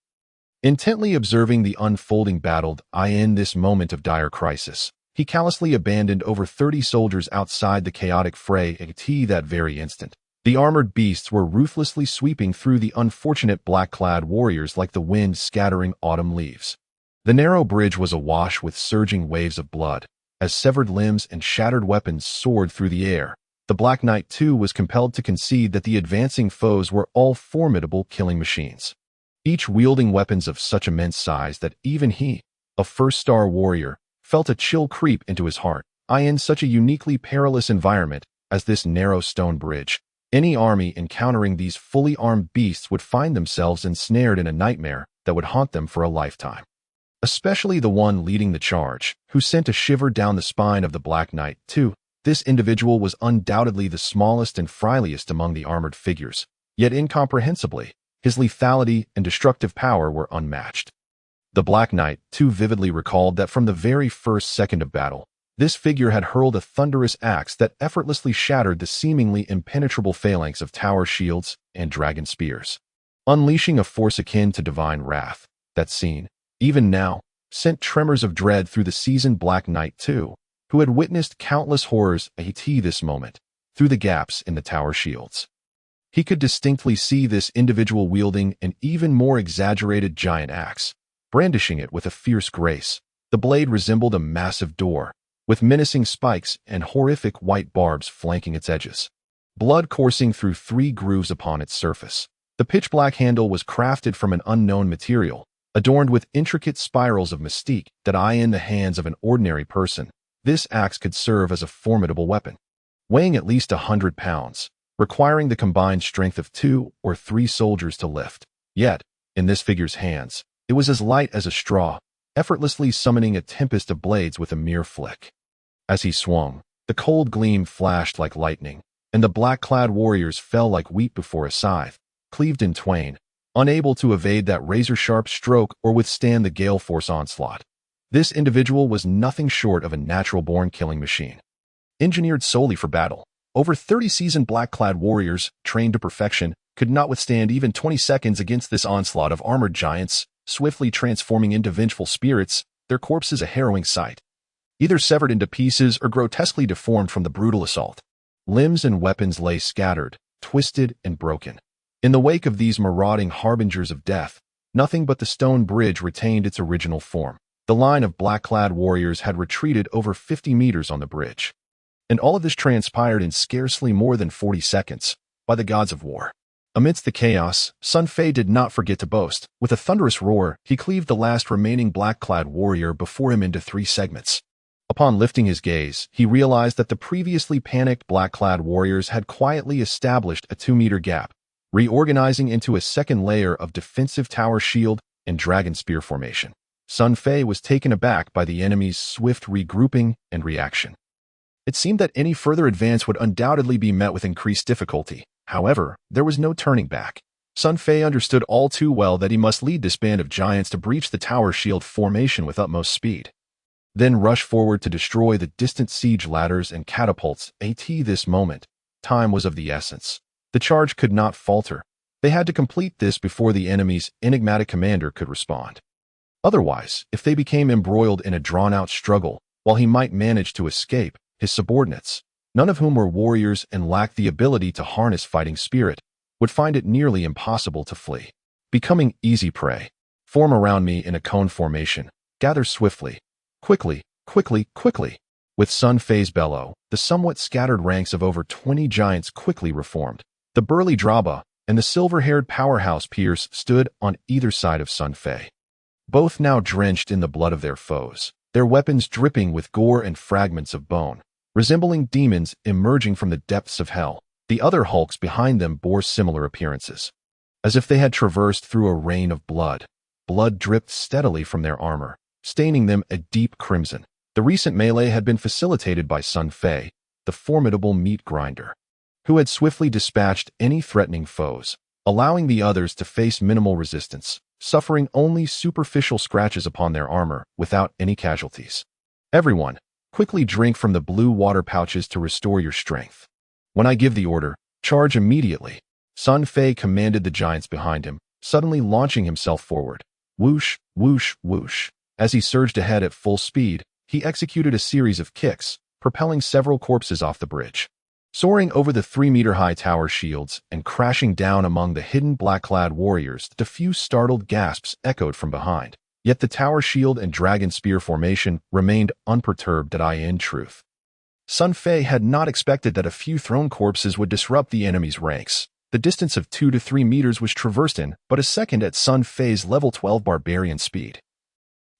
Intently observing the unfolding battle in this moment of dire crisis, he callously abandoned over 30 soldiers outside the chaotic fray at that very instant. The armored beasts were ruthlessly sweeping through the unfortunate black-clad warriors like the wind scattering autumn leaves. The narrow bridge was awash with surging waves of blood, as severed limbs and shattered weapons soared through the air. The Black Knight, too, was compelled to concede that the advancing foes were all formidable killing machines, each wielding weapons of such immense size that even he, a first-star warrior, felt a chill creep into his heart. In such a uniquely perilous environment as this narrow stone bridge, any army encountering these fully armed beasts would find themselves ensnared in a nightmare that would haunt them for a lifetime. Especially the one leading the charge, who sent a shiver down the spine of the Black Knight, too. This individual was undoubtedly the smallest and frailest among the armored figures, yet incomprehensibly, his lethality and destructive power were unmatched. The Black Knight, too, vividly recalled that from the very first second of battle, this figure had hurled a thunderous axe that effortlessly shattered the seemingly impenetrable phalanx of tower shields and dragon spears, unleashing a force akin to divine wrath. That scene, even now, sent tremors of dread through the seasoned Black Knight, too, who had witnessed countless horrors at this moment, through the gaps in the tower shields. He could distinctly see this individual wielding an even more exaggerated giant axe, brandishing it with a fierce grace. The blade resembled a massive door, with menacing spikes and horrific white barbs flanking its edges, blood coursing through 3 grooves upon its surface. The pitch-black handle was crafted from an unknown material, adorned with intricate spirals of mystique that in the hands of an ordinary person, this axe could serve as a formidable weapon, weighing at least 100 pounds, requiring the combined strength of 2 or 3 soldiers to lift. Yet, in this figure's hands, it was as light as a straw, effortlessly summoning a tempest of blades with a mere flick. As he swung, the cold gleam flashed like lightning, and the black-clad warriors fell like wheat before a scythe, cleaved in twain, unable to evade that razor-sharp stroke or withstand the gale-force onslaught. This individual was nothing short of a natural-born killing machine, engineered solely for battle. Over 30 seasoned black-clad warriors, trained to perfection, could not withstand even 20 seconds against this onslaught of armored giants, swiftly transforming into vengeful spirits, their corpses a harrowing sight, either severed into pieces or grotesquely deformed from the brutal assault. Limbs and weapons lay scattered, twisted, and broken. In the wake of these marauding harbingers of death, nothing but the stone bridge retained its original form. The line of black-clad warriors had retreated over 50 meters on the bridge. And all of this transpired in scarcely more than 40 seconds, by the gods of war. Amidst the chaos, Sun Fei did not forget to boast. With a thunderous roar, he cleaved the last remaining black-clad warrior before him into 3 segments. A Upon lifting his gaze, he realized that the previously panicked black-clad warriors had quietly established a 2-meter gap, reorganizing into a second layer of defensive tower shield and dragon spear formation. Sun Fei was taken aback by the enemy's swift regrouping and reaction. It seemed that any further advance would undoubtedly be met with increased difficulty. However, there was no turning back. Sun Fei understood all too well that he must lead this band of giants to breach the tower shield formation with utmost speed, then rush forward to destroy the distant siege ladders and catapults. At this moment, time was of the essence. The charge could not falter. They had to complete this before the enemy's enigmatic commander could respond. Otherwise, if they became embroiled in a drawn-out struggle, while he might manage to escape, his subordinates, none of whom were warriors and lacked the ability to harness fighting spirit, would find it nearly impossible to flee. Becoming easy prey. Form around me in a cone formation. Gather swiftly. Quickly, quickly, quickly. With Sun Fei's bellow, the somewhat scattered ranks of over 20 giants quickly reformed. The burly Draba and the silver-haired powerhouse Pierce stood on either side of Sun Fei, both now drenched in the blood of their foes, their weapons dripping with gore and fragments of bone, resembling demons emerging from the depths of hell. The other hulks behind them bore similar appearances, as if they had traversed through a rain of blood. Blood dripped steadily from their armor, staining them a deep crimson. The recent melee had been facilitated by Sun Fei, the formidable meat grinder, who had swiftly dispatched any threatening foes, allowing the others to face minimal resistance, suffering only superficial scratches upon their armor without any casualties. Everyone, quickly drink from the blue water pouches to restore your strength. When I give the order, charge immediately. Sun Fei commanded the giants behind him, suddenly launching himself forward. Whoosh, whoosh, whoosh. As he surged ahead at full speed, he executed a series of kicks, propelling several corpses off the bridge. Soaring over the 3-meter-high tower shields and crashing down among the hidden black-clad warriors, the few startled gasps echoed from behind. Yet the tower shield and dragon spear formation remained unperturbed. In truth, Sun Fei had not expected that a few thrown corpses would disrupt the enemy's ranks. The distance of 2 to 3 meters was traversed in but a second at Sun Fei's level 12 barbarian speed.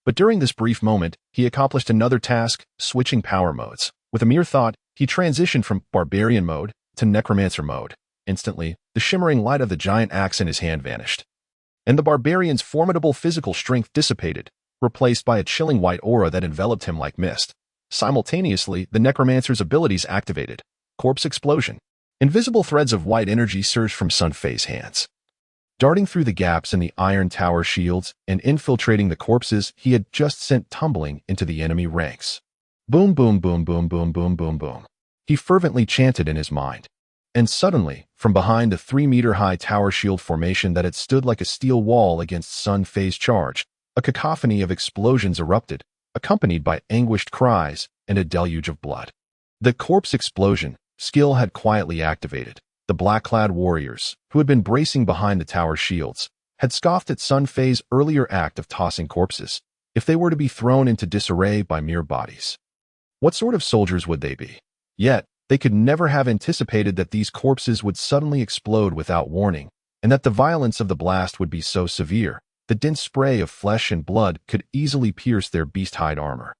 But during this brief moment, he accomplished another task, switching power modes. With a mere thought, he transitioned from barbarian mode to necromancer mode. Instantly, the shimmering light of the giant axe in his hand vanished, and the barbarian's formidable physical strength dissipated, replaced by a chilling white aura that enveloped him like mist. Simultaneously, the necromancer's abilities activated. Corpse explosion. Invisible threads of white energy surged from Sun Fei's hands, darting through the gaps in the iron tower shields and infiltrating the corpses he had just sent tumbling into the enemy ranks. Boom, boom, boom, boom, boom, boom, boom, boom. He fervently chanted in his mind. And suddenly, from behind the 3-meter-high tower shield formation that had stood like a steel wall against Sun Fei's charge, a cacophony of explosions erupted, accompanied by anguished cries and a deluge of blood. The corpse explosion skill had quietly activated. The black-clad warriors, who had been bracing behind the tower shields, had scoffed at Sun Fei's earlier act of tossing corpses, if they were to be thrown into disarray by mere bodies. What sort of soldiers would they be? Yet, they could never have anticipated that these corpses would suddenly explode without warning, and that the violence of the blast would be so severe. The dense spray of flesh and blood could easily pierce their beast-hide armor,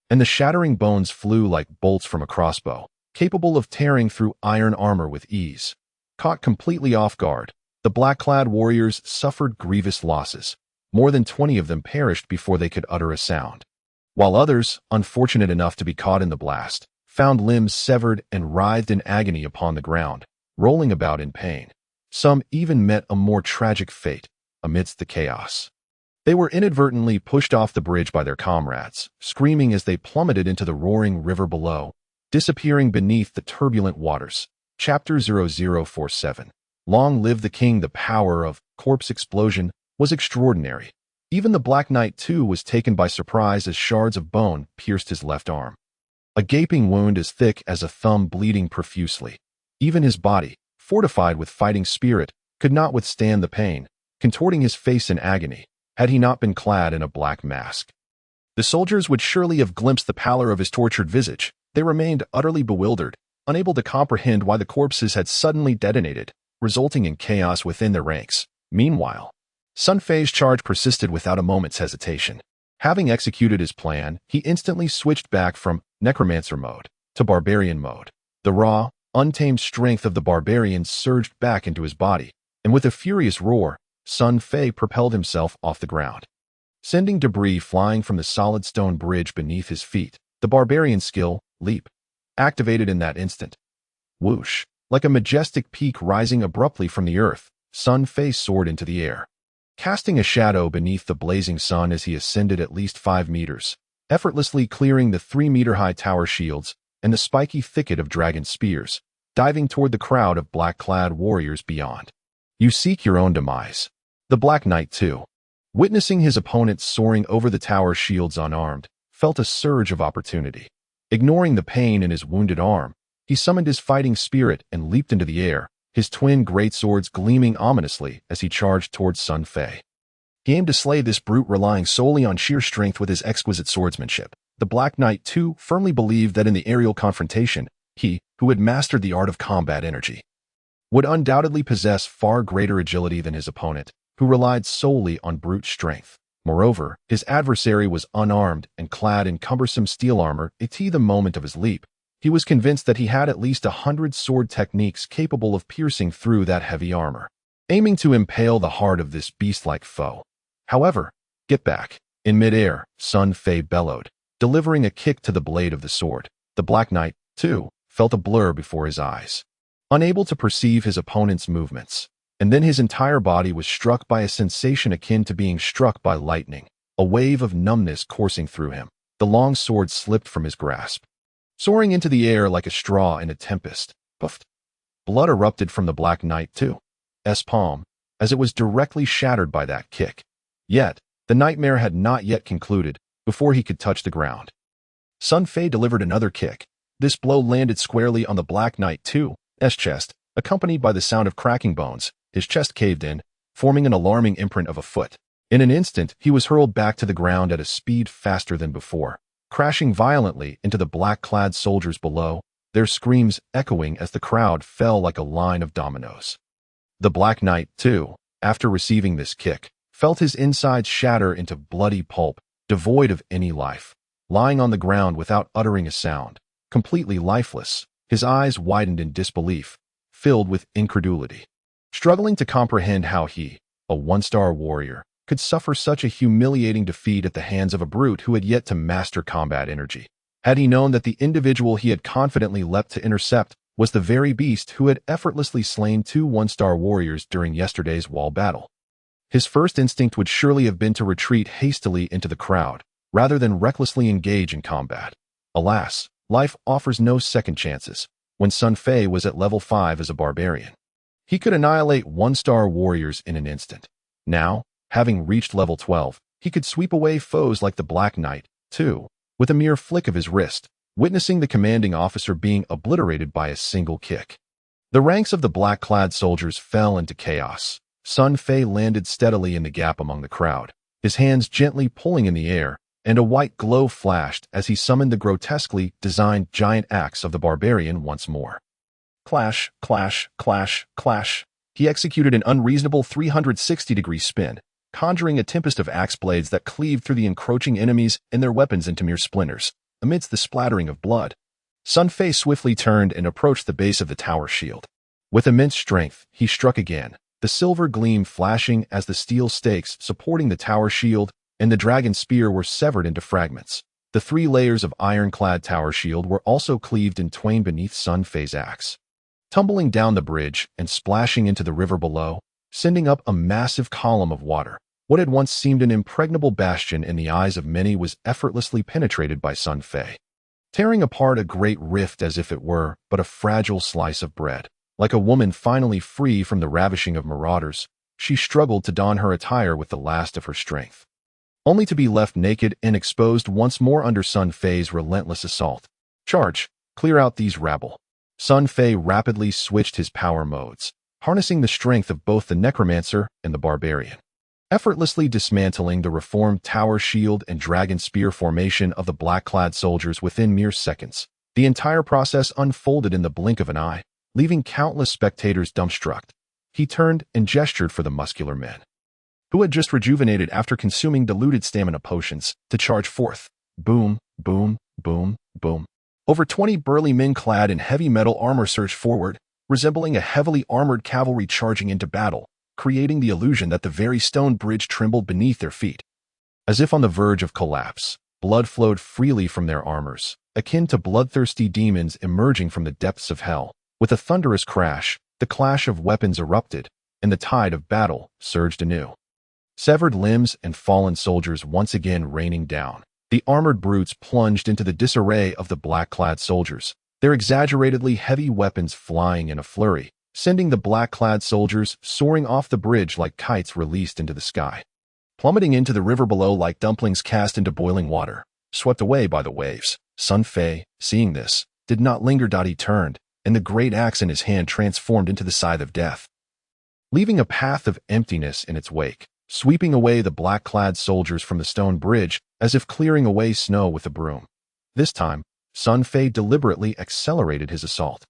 and the shattering bones flew like bolts from a crossbow, capable of tearing through iron armor with ease. Caught completely off guard, the black-clad warriors suffered grievous losses. More than 20 of them perished before they could utter a sound, while others, unfortunate enough to be caught in the blast, found limbs severed and writhed in agony upon the ground, rolling about in pain. Some even met a more tragic fate amidst the chaos. They were inadvertently pushed off the bridge by their comrades, screaming as they plummeted into the roaring river below, disappearing beneath the turbulent waters. Chapter 0047. Long live the king. The power of corpse explosion was extraordinary. Even the Black Knight too was taken by surprise as shards of bone pierced his left arm. A gaping wound as thick as a thumb bleeding profusely. Even his body, fortified with fighting spirit, could not withstand the pain, contorting his face in agony, had he not been clad in a black mask. The soldiers would surely have glimpsed the pallor of his tortured visage. They remained utterly bewildered, unable to comprehend why the corpses had suddenly detonated, resulting in chaos within their ranks. Meanwhile, Sun Fei's charge persisted without a moment's hesitation. Having executed his plan, he instantly switched back from necromancer mode to barbarian mode. The raw, untamed strength of the barbarian surged back into his body, and with a furious roar, Sun Fei propelled himself off the ground. Sending debris flying from the solid stone bridge beneath his feet, the barbarian's skill, leap, activated in that instant. Whoosh! Like a majestic peak rising abruptly from the earth, Sun Fei soared into the air, casting a shadow beneath the blazing sun as he ascended at least 5 meters, effortlessly clearing the 3-meter-high tower shields and the spiky thicket of dragon spears, diving toward the crowd of black-clad warriors beyond. You seek your own demise. The Black Knight, too, witnessing his opponent soaring over the tower shields unarmed, felt a surge of opportunity. Ignoring the pain in his wounded arm, he summoned his fighting spirit and leaped into the air, his twin greatswords gleaming ominously as he charged towards Sun Fei. He aimed to slay this brute relying solely on sheer strength with his exquisite swordsmanship. The Black Knight, too, firmly believed that in the aerial confrontation, he, who had mastered the art of combat energy, would undoubtedly possess far greater agility than his opponent, who relied solely on brute strength. Moreover, his adversary was unarmed and clad in cumbersome steel armor. At the moment of his leap, he was convinced that he had at least 100 sword techniques capable of piercing through that heavy armor, aiming to impale the heart of this beast-like foe. However, get back. In midair, Sun Fei bellowed, delivering a kick to the blade of the sword. The Black Knight, too, felt a blur before his eyes, unable to perceive his opponent's movements. And then his entire body was struck by a sensation akin to being struck by lightning, a wave of numbness coursing through him. The long sword slipped from his grasp, soaring into the air like a straw in a tempest. Puffed. Blood erupted from the Black Knight, too, palm, as it was directly shattered by that kick. Yet, the nightmare had not yet concluded before he could touch the ground. Sun Fei delivered another kick. This blow landed squarely on the Black Knight, too, chest, accompanied by the sound of cracking bones. His chest caved in, forming an alarming imprint of a foot. In an instant, he was hurled back to the ground at a speed faster than before, crashing violently into the black-clad soldiers below, their screams echoing as the crowd fell like a line of dominoes. The Black Knight, too, after receiving this kick, felt his insides shatter into bloody pulp, devoid of any life. Lying on the ground without uttering a sound, completely lifeless, his eyes widened in disbelief, filled with incredulity. Struggling to comprehend how he, a one-star warrior, could suffer such a humiliating defeat at the hands of a brute who had yet to master combat energy. Had he known that the individual he had confidently leapt to intercept was the very beast who had effortlessly slain 2 one-star warriors during yesterday's wall battle, his first instinct would surely have been to retreat hastily into the crowd, rather than recklessly engage in combat. Alas, life offers no second chances. When Sun Fei was at level 5 as a barbarian, he could annihilate one-star warriors in an instant. Now, having reached level 12, he could sweep away foes like the Black Knight, too, with a mere flick of his wrist, witnessing the commanding officer being obliterated by a single kick. The ranks of the black-clad soldiers fell into chaos. Sun Fei landed steadily in the gap among the crowd, his hands gently pulling in the air, and a white glow flashed as he summoned the grotesquely designed giant axe of the barbarian once more. Clash, clash, clash, clash. He executed an unreasonable 360-degree spin, conjuring a tempest of axe blades that cleaved through the encroaching enemies and their weapons into mere splinters. Amidst the splattering of blood, Sun Fei swiftly turned and approached the base of the tower shield. With immense strength, he struck again, the silver gleam flashing as the steel stakes supporting the tower shield and the dragon spear were severed into fragments. The 3 layers of ironclad tower shield were also cleaved in twain beneath Sun Fei's axe, tumbling down the bridge and splashing into the river below, sending up a massive column of water. What had once seemed an impregnable bastion in the eyes of many was effortlessly penetrated by Sun Fei, tearing apart a great rift as if it were but a fragile slice of bread. Like a woman finally free from the ravishing of marauders, she struggled to don her attire with the last of her strength, only to be left naked and exposed once more under Sun Fei's relentless assault. Charge! Clear out these rabble. Sun Fei rapidly switched his power modes, harnessing the strength of both the necromancer and the barbarian, effortlessly dismantling the reformed tower shield and dragon spear formation of the black-clad soldiers within mere seconds. The entire process unfolded in the blink of an eye, leaving countless spectators dumbstruck. He turned and gestured for the muscular men, who had just rejuvenated after consuming diluted stamina potions, to charge forth. Boom, boom, boom, boom. Over 20 burly men clad in heavy metal armor surged forward, resembling a heavily armored cavalry charging into battle, creating the illusion that the very stone bridge trembled beneath their feet. As if on the verge of collapse, blood flowed freely from their armors, akin to bloodthirsty demons emerging from the depths of hell. With a thunderous crash, the clash of weapons erupted, and the tide of battle surged anew. Severed limbs and fallen soldiers once again raining down, the armored brutes plunged into the disarray of the black-clad soldiers, their exaggeratedly heavy weapons flying in a flurry, sending the black-clad soldiers soaring off the bridge like kites released into the sky. Plummeting into the river below like dumplings cast into boiling water, swept away by the waves, Sun Fei, seeing this, did not linger. He turned, and the great axe in his hand transformed into the scythe of death, leaving a path of emptiness in its wake, sweeping away the black-clad soldiers from the stone bridge as if clearing away snow with a broom. This time, Sun Fei deliberately accelerated his assault.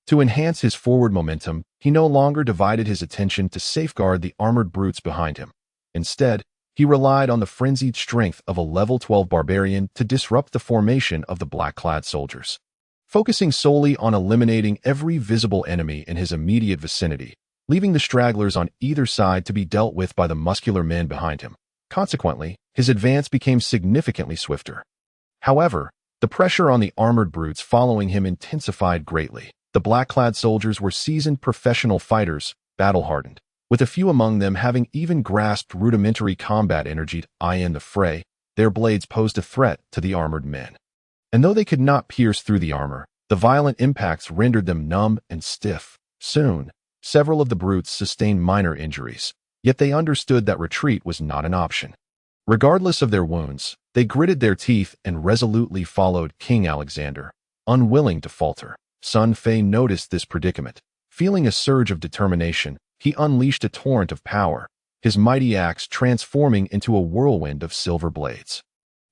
To enhance his forward momentum, he no longer divided his attention to safeguard the armored brutes behind him. Instead, he relied on the frenzied strength of a level 12 barbarian to disrupt the formation of the black-clad soldiers. Focusing solely on eliminating every visible enemy in his immediate vicinity, leaving the stragglers on either side to be dealt with by the muscular men behind him. Consequently, his advance became significantly swifter. However, the pressure on the armored brutes following him intensified greatly. The black-clad soldiers were seasoned professional fighters, battle-hardened, with a few among them having even grasped rudimentary combat energy in the fray. Their blades posed a threat to the armored men. And though they could not pierce through the armor, the violent impacts rendered them numb and stiff. Soon, several of the brutes sustained minor injuries, yet they understood that retreat was not an option. Regardless of their wounds, they gritted their teeth and resolutely followed King Alexander, unwilling to falter. Sun Fei noticed this predicament. Feeling a surge of determination, he unleashed a torrent of power, his mighty axe transforming into a whirlwind of silver blades.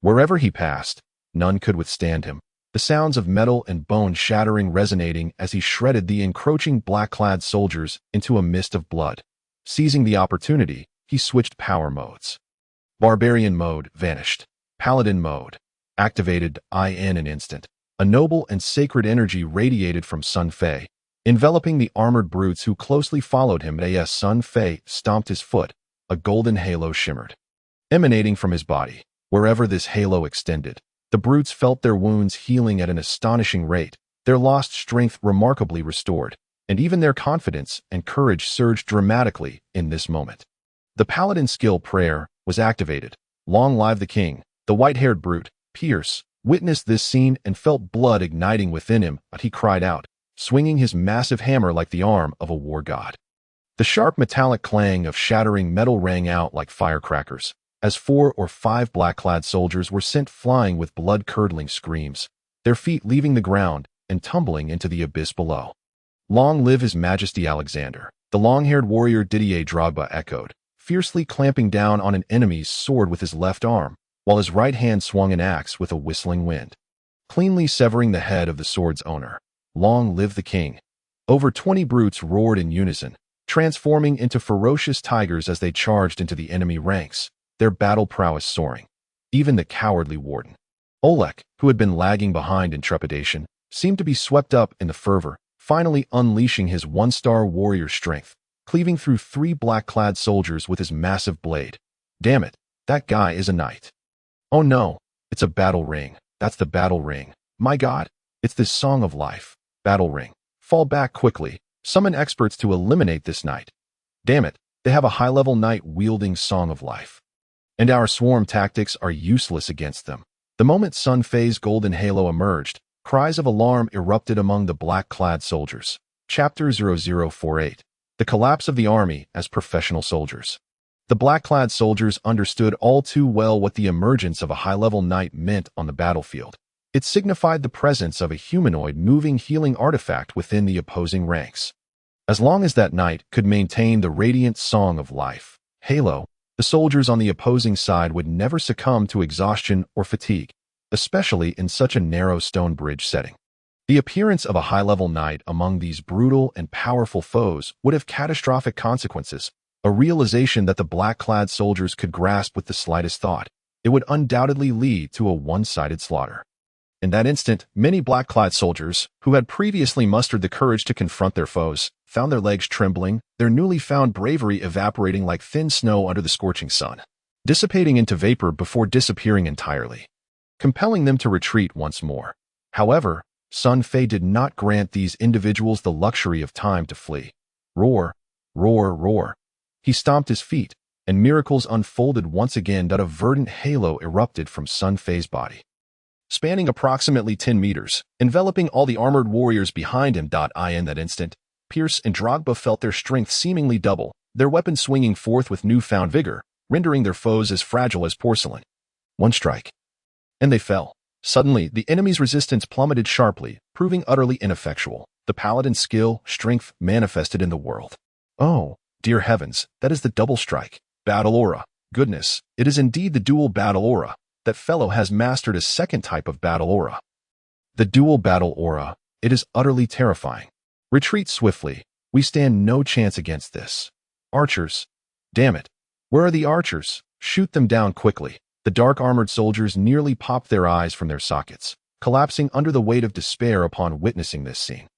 Wherever he passed, none could withstand him, the sounds of metal and bone shattering resonating as he shredded the encroaching black-clad soldiers into a mist of blood. Seizing the opportunity, he switched power modes. Barbarian mode vanished. Paladin mode activated in an instant. A noble and sacred energy radiated from Sun Fei, enveloping the armored brutes who closely followed him. As Sun Fei stomped his foot, a golden halo shimmered, emanating from his body. Wherever this halo extended, the brutes felt their wounds healing at an astonishing rate, their lost strength remarkably restored, and even their confidence and courage surged dramatically in this moment. The paladin skill prayer was activated. Long live the king! The white-haired brute, Pierce, witnessed this scene and felt blood igniting within him, but he cried out, swinging his massive hammer like the arm of a war god. The sharp metallic clang of shattering metal rang out like firecrackers, as 4 or 5 black-clad soldiers were sent flying with blood-curdling screams, their feet leaving the ground and tumbling into the abyss below. Long live His Majesty Alexander! The long-haired warrior Didier Drogba echoed, fiercely clamping down on an enemy's sword with his left arm, while his right hand swung an axe with a whistling wind, cleanly severing the head of the sword's owner. Long live the king! Over 20 brutes roared in unison, transforming into ferocious tigers as they charged into the enemy ranks, their battle prowess soaring. Even the cowardly warden, Olek, who had been lagging behind in trepidation, seemed to be swept up in the fervor, finally unleashing his 1-star warrior strength, cleaving through 3 black-clad soldiers with his massive blade. Damn it, that guy is a knight. Oh no, it's a battle ring. That's the battle ring. My god, it's this song of life. Battle ring. Fall back quickly. Summon experts to eliminate this knight. Damn it, they have a high-level knight wielding song of life. And our swarm tactics are useless against them. The moment Sun Fei's golden halo emerged, cries of alarm erupted among the black-clad soldiers. Chapter 0048. The collapse of the army as professional soldiers. The black-clad soldiers understood all too well what the emergence of a high-level knight meant on the battlefield. It signified the presence of a humanoid moving healing artifact within the opposing ranks. As long as that knight could maintain the radiant song of life, halo, the soldiers on the opposing side would never succumb to exhaustion or fatigue, especially in such a narrow stone bridge setting. The appearance of a high-level knight among these brutal and powerful foes would have catastrophic consequences. a realization that the black-clad soldiers could grasp with the slightest thought. It would undoubtedly lead to a one-sided slaughter. In that instant, many black-clad soldiers, who had previously mustered the courage to confront their foes, found their legs trembling, their newly found bravery evaporating like thin snow under the scorching sun, dissipating into vapor before disappearing entirely, compelling them to retreat once more. However, Sun Fei did not grant these individuals the luxury of time to flee. Roar, roar, roar. He stomped his feet, and miracles unfolded once again that a verdant halo erupted from Sun Fei's body, spanning approximately 10 meters, enveloping all the armored warriors behind him. In that instant, Pierce and Drogba felt their strength seemingly double, their weapons swinging forth with newfound vigor, rendering their foes as fragile as porcelain. One strike, and they fell. Suddenly, the enemy's resistance plummeted sharply, proving utterly ineffectual. The paladin's skill, strength, manifested in the world. Oh, dear heavens, that is the double strike. Battle aura. Goodness, it is indeed the dual battle aura. That fellow has mastered a second type of battle aura. The dual battle aura. It is utterly terrifying. Retreat swiftly. We stand no chance against this. Archers. Damn it. Where are the archers? Shoot them down quickly. The dark-armored soldiers nearly popped their eyes from their sockets, collapsing under the weight of despair upon witnessing this scene.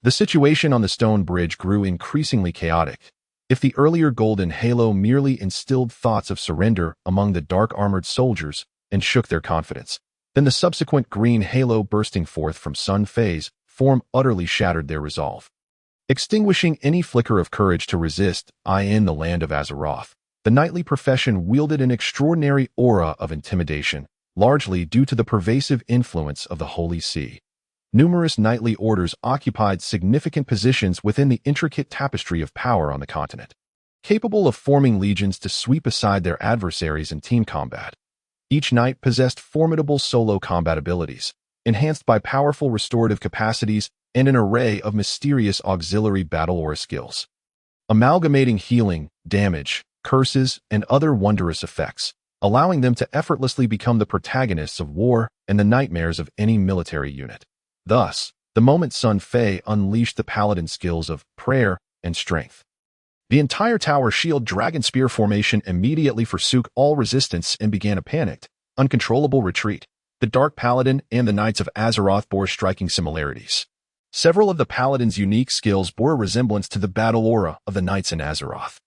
The situation on the stone bridge grew increasingly chaotic. If the earlier golden halo merely instilled thoughts of surrender among the dark-armored soldiers and shook their confidence, then the subsequent green halo bursting forth from Sun Fei's form utterly shattered their resolve, extinguishing any flicker of courage to resist. In the land of Azeroth, the knightly profession wielded an extraordinary aura of intimidation, largely due to the pervasive influence of the Holy See. Numerous knightly orders occupied significant positions within the intricate tapestry of power on the continent, capable of forming legions to sweep aside their adversaries in team combat. Each knight possessed formidable solo combat abilities, enhanced by powerful restorative capacities and an array of mysterious auxiliary battle aura skills, amalgamating healing, damage, curses, and other wondrous effects, allowing them to effortlessly become the protagonists of war and the nightmares of any military unit. Thus, the moment Sun Fei unleashed the paladin skills of prayer and strength, the entire tower shield dragon spear formation immediately forsook all resistance and began a panicked, uncontrollable retreat. The Dark Paladin and the Knights of Azeroth bore striking similarities. Several of the paladin's unique skills bore a resemblance to the battle aura of the Knights in Azeroth,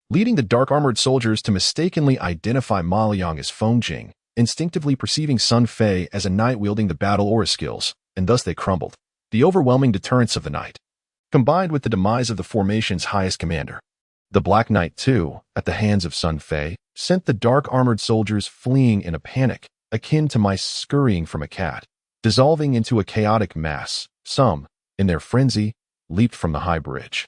leading the dark-armored soldiers to mistakenly identify Ma Liang as Feng Jing, instinctively perceiving Sun Fei as a knight wielding the battle aura skills, and thus they crumbled. The overwhelming deterrence of the knight, combined with the demise of the formation's highest commander, the Black Knight too, at the hands of Sun Fei, sent the dark-armored soldiers fleeing in a panic, akin to mice scurrying from a cat, dissolving into a chaotic mass. Some, in their frenzy, leaped from the high bridge,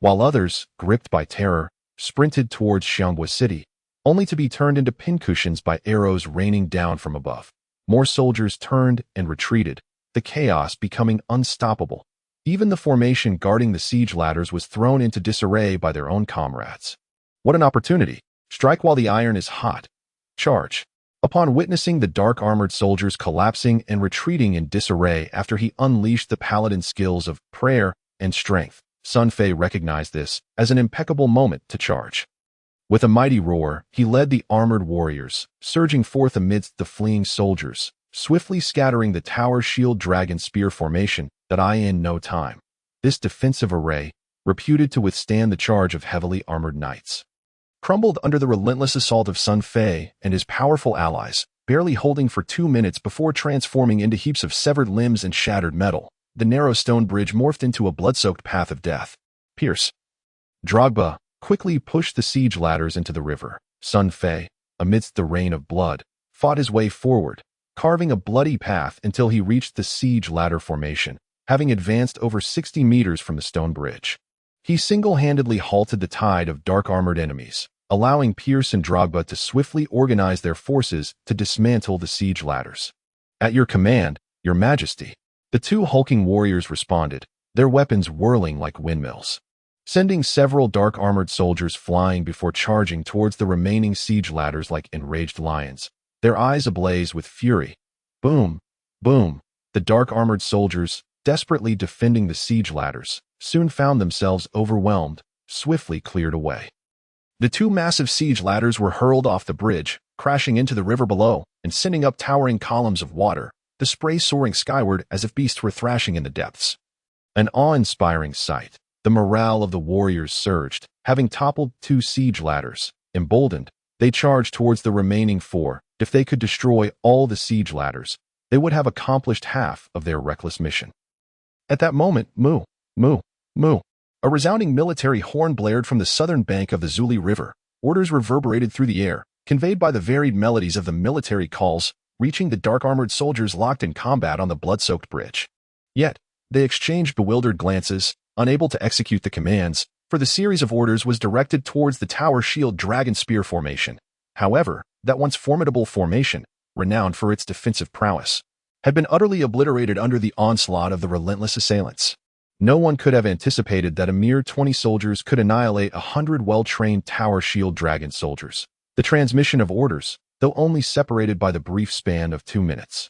while others, gripped by terror, sprinted towards Xianghua City, only to be turned into pincushions by arrows raining down from above. More soldiers turned and retreated, the chaos becoming unstoppable. Even the formation guarding the siege ladders was thrown into disarray by their own comrades. What an opportunity! Strike while the iron is hot. Charge! Upon witnessing the dark-armored soldiers collapsing and retreating in disarray after he unleashed the paladin skills of prayer and strength, Sun Fei recognized this as an impeccable moment to charge. With a mighty roar, he led the armored warriors, surging forth amidst the fleeing soldiers, swiftly scattering the tower shield dragon spear formation that in no time. This defensive array, reputed to withstand the charge of heavily armored knights, crumbled under the relentless assault of Sun Fei and his powerful allies, barely holding for 2 minutes before transforming into heaps of severed limbs and shattered metal. The narrow stone bridge morphed into a blood-soaked path of death. Pierce. Drogba quickly pushed the siege ladders into the river. Sun Fei, amidst the rain of blood, fought his way forward, carving a bloody path until he reached the siege ladder formation, having advanced over 60 meters from the stone bridge. He single-handedly halted the tide of dark-armored enemies, allowing Pierce and Drogba to swiftly organize their forces to dismantle the siege ladders. At your command, Your Majesty, the two hulking warriors responded, their weapons whirling like windmills, sending several dark-armored soldiers flying before charging towards the remaining siege ladders like enraged lions, their eyes ablaze with fury. Boom! Boom! The dark-armored soldiers, desperately defending the siege ladders, soon found themselves overwhelmed swiftly cleared away. The two massive siege ladders were hurled off the bridge, crashing into the river below and sending up towering columns of water, the spray soaring skyward as if beasts were thrashing in the depths. An awe-inspiring sight. The morale of the warriors surged, having toppled two siege ladders. Emboldened, they charged towards the remaining four. If they could destroy all the siege ladders, they would have accomplished half of their reckless mission. At that moment, moo, moo, moo. A resounding military horn blared from the southern bank of the Zuli River. Orders reverberated through the air, conveyed by the varied melodies of the military calls, reaching the dark-armored soldiers locked in combat on the blood-soaked bridge. Yet, they exchanged bewildered glances, unable to execute the commands, for the series of orders was directed towards the tower shield dragon spear formation. However, that once formidable formation, renowned for its defensive prowess, had been utterly obliterated under the onslaught of the relentless assailants. No one could have anticipated that a mere 20 soldiers could annihilate 100 well-trained tower shield dragon soldiers. The transmission of orders, though only separated by the brief span of 2 minutes,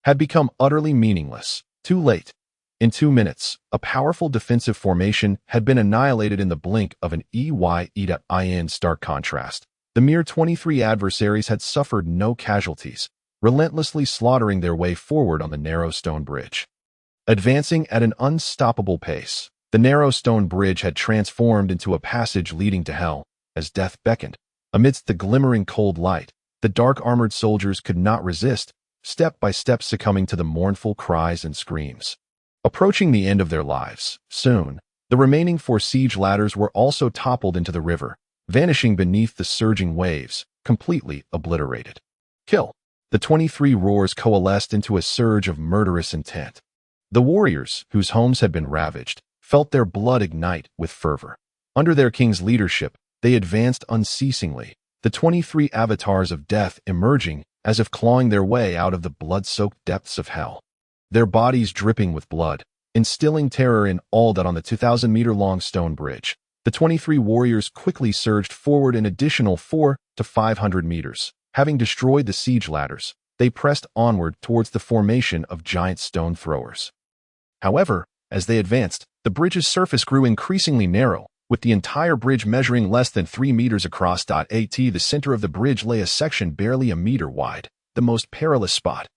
had become utterly meaningless. Too late. In 2 minutes, a powerful defensive formation had been annihilated in the blink of an eye. In stark contrast, the mere 23 adversaries had suffered no casualties, relentlessly slaughtering their way forward on the narrow stone bridge. Advancing at an unstoppable pace, the narrow stone bridge had transformed into a passage leading to hell. As death beckoned, amidst the glimmering cold light, the dark-armored soldiers could not resist, step by step succumbing to the mournful cries and screams. Approaching the end of their lives, soon, the remaining 4 siege ladders were also toppled into the river, vanishing beneath the surging waves, completely obliterated. Kill! The 23 roars coalesced into a surge of murderous intent. The warriors, whose homes had been ravaged, felt their blood ignite with fervor. Under their king's leadership, they advanced unceasingly, the 23 avatars of death emerging as if clawing their way out of the blood-soaked depths of hell. Their bodies dripping with blood, instilling terror in all that on the 2,000-meter-long stone bridge. The 23 warriors quickly surged forward an additional 400 to 500 meters. Having destroyed the siege ladders, they pressed onward towards the formation of giant stone throwers. However, as they advanced, the bridge's surface grew increasingly narrow, with the entire bridge measuring less than 3 meters across. At the center of the bridge lay a section barely a meter wide, the most perilous spot,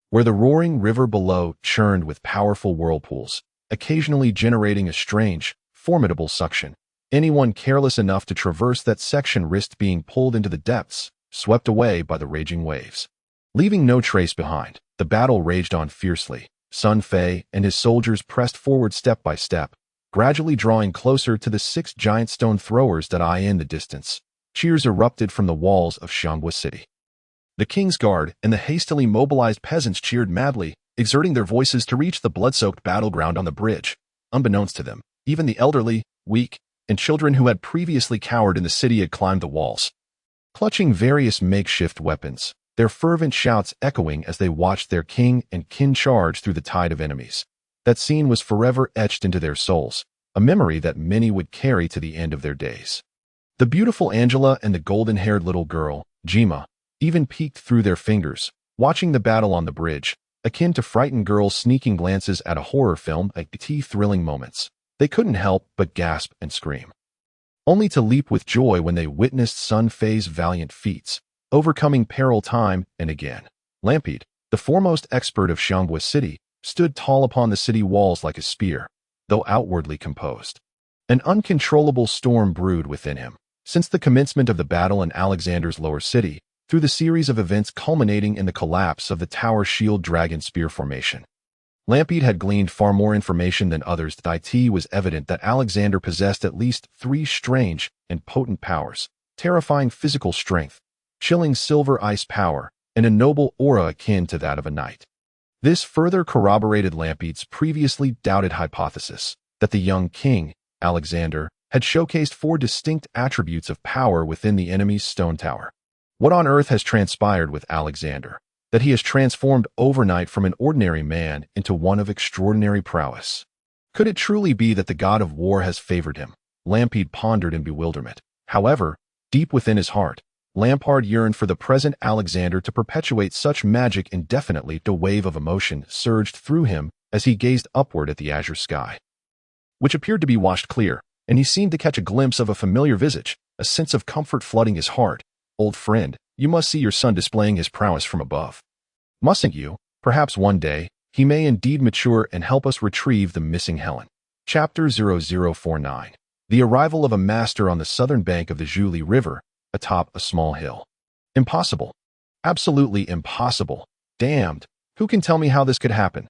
where the roaring river below churned with powerful whirlpools, occasionally generating a strange, formidable suction. Anyone careless enough to traverse that section risked being pulled into the depths, swept away by the raging waves. Leaving no trace behind, the battle raged on fiercely. Sun Fei and his soldiers pressed forward step by step, gradually drawing closer to the 6 giant stone throwers that in the distance. Cheers erupted from the walls of Xianghua City. The king's guard and the hastily mobilized peasants cheered madly, exerting their voices to reach the blood-soaked battleground on the bridge. Unbeknownst to them, even the elderly, weak, and children who had previously cowered in the city had climbed the walls, clutching various makeshift weapons, their fervent shouts echoing as they watched their king and kin charge through the tide of enemies. That scene was forever etched into their souls, a memory that many would carry to the end of their days. The beautiful Angela and the golden-haired little girl, Jima, even peeked through their fingers, watching the battle on the bridge, akin to frightened girls sneaking glances at a horror film at thrilling moments. They couldn't help but gasp and scream, only to leap with joy when they witnessed Sun Fei's valiant feats, overcoming peril time and again. Lampard, the foremost expert of Xianghua City, stood tall upon the city walls like a spear, though outwardly composed. An uncontrollable storm brewed within him. Since the commencement of the battle in Alexander's lower city, through the series of events culminating in the collapse of the tower shield dragon spear formation, Lampard had gleaned far more information than others. It was evident that Alexander possessed at least 3 strange and potent powers: terrifying physical strength, chilling silver ice power, and a noble aura akin to that of a knight. This further corroborated Lampard's previously doubted hypothesis that the young king, Alexander, had showcased 4 distinct attributes of power within the enemy's stone tower. What on earth has transpired with Alexander, that he has transformed overnight from an ordinary man into one of extraordinary prowess? Could it truly be that the god of war has favored him? Lampard pondered in bewilderment. However, deep within his heart, Lampard yearned for the present Alexander to perpetuate such magic indefinitely. A wave of emotion surged through him as he gazed upward at the azure sky, which appeared to be washed clear, and he seemed to catch a glimpse of a familiar visage, a sense of comfort flooding his heart. Old friend, you must see your son displaying his prowess from above. Mustn't you? Perhaps one day, he may indeed mature and help us retrieve the missing Helen. Chapter 0049. The arrival of a master on the southern bank of the Julie River, atop a small hill. Impossible. Absolutely impossible. Damned. Who can tell me how this could happen?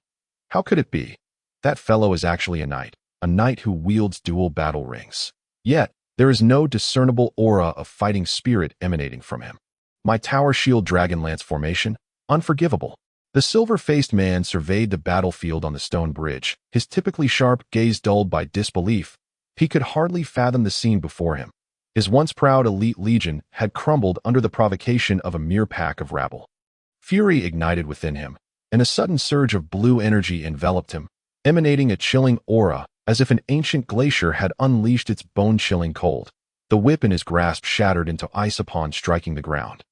How could it be? That fellow is actually a knight who wields dual battle rings. Yet, there is no discernible aura of fighting spirit emanating from him. My tower shield dragonlance formation? Unforgivable. The silver-faced man surveyed the battlefield on the stone bridge, his typically sharp gaze dulled by disbelief. He could hardly fathom the scene before him. His once proud elite legion had crumbled under the provocation of a mere pack of rabble. Fury ignited within him, and a sudden surge of blue energy enveloped him, emanating a chilling aura, as if an ancient glacier had unleashed its bone-chilling cold. The whip in his grasp shattered into ice upon striking the ground,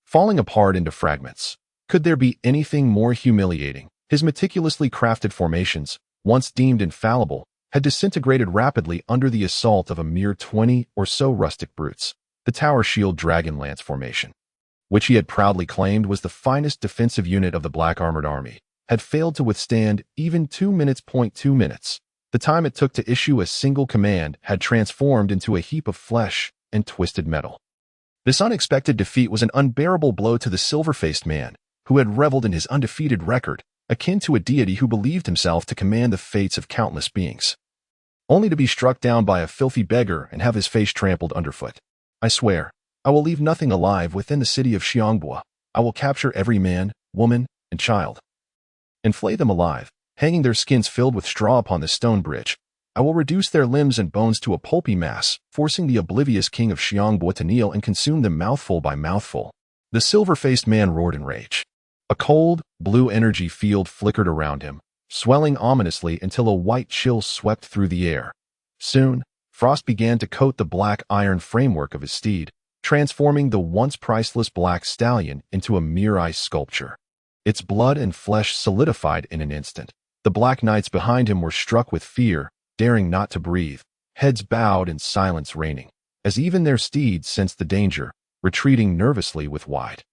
falling apart into fragments. Could there be anything more humiliating? His meticulously crafted formations, once deemed infallible, had disintegrated rapidly under the assault of a mere 20 or so rustic brutes. The tower shield dragonlance formation, which he had proudly claimed was the finest defensive unit of the black armored army, had failed to withstand even 2 minutes. 2 minutes. The time it took to issue a single command had transformed into a heap of flesh and twisted metal. This unexpected defeat was an unbearable blow to the silver-faced man, who had reveled in his undefeated record, akin to a deity who believed himself to command the fates of countless beings, only to be struck down by a filthy beggar and have his face trampled underfoot. I swear, I will leave nothing alive within the city of Xiangbua. I will capture every man, woman, and child, and flay them alive, hanging their skins filled with straw upon the stone bridge. I will reduce their limbs and bones to a pulpy mass, forcing the oblivious king of Xiangbua to kneel and consume them mouthful by mouthful. The silver-faced man roared in rage. A cold, blue energy field flickered around him, swelling ominously until a white chill swept through the air. Soon, frost began to coat the black iron framework of his steed, transforming the once priceless black stallion into a mere ice sculpture. Its blood and flesh solidified in an instant. The black knights behind him were struck with fear, daring not to breathe, heads bowed and silence reigning, as even their steeds sensed the danger, retreating nervously with wide,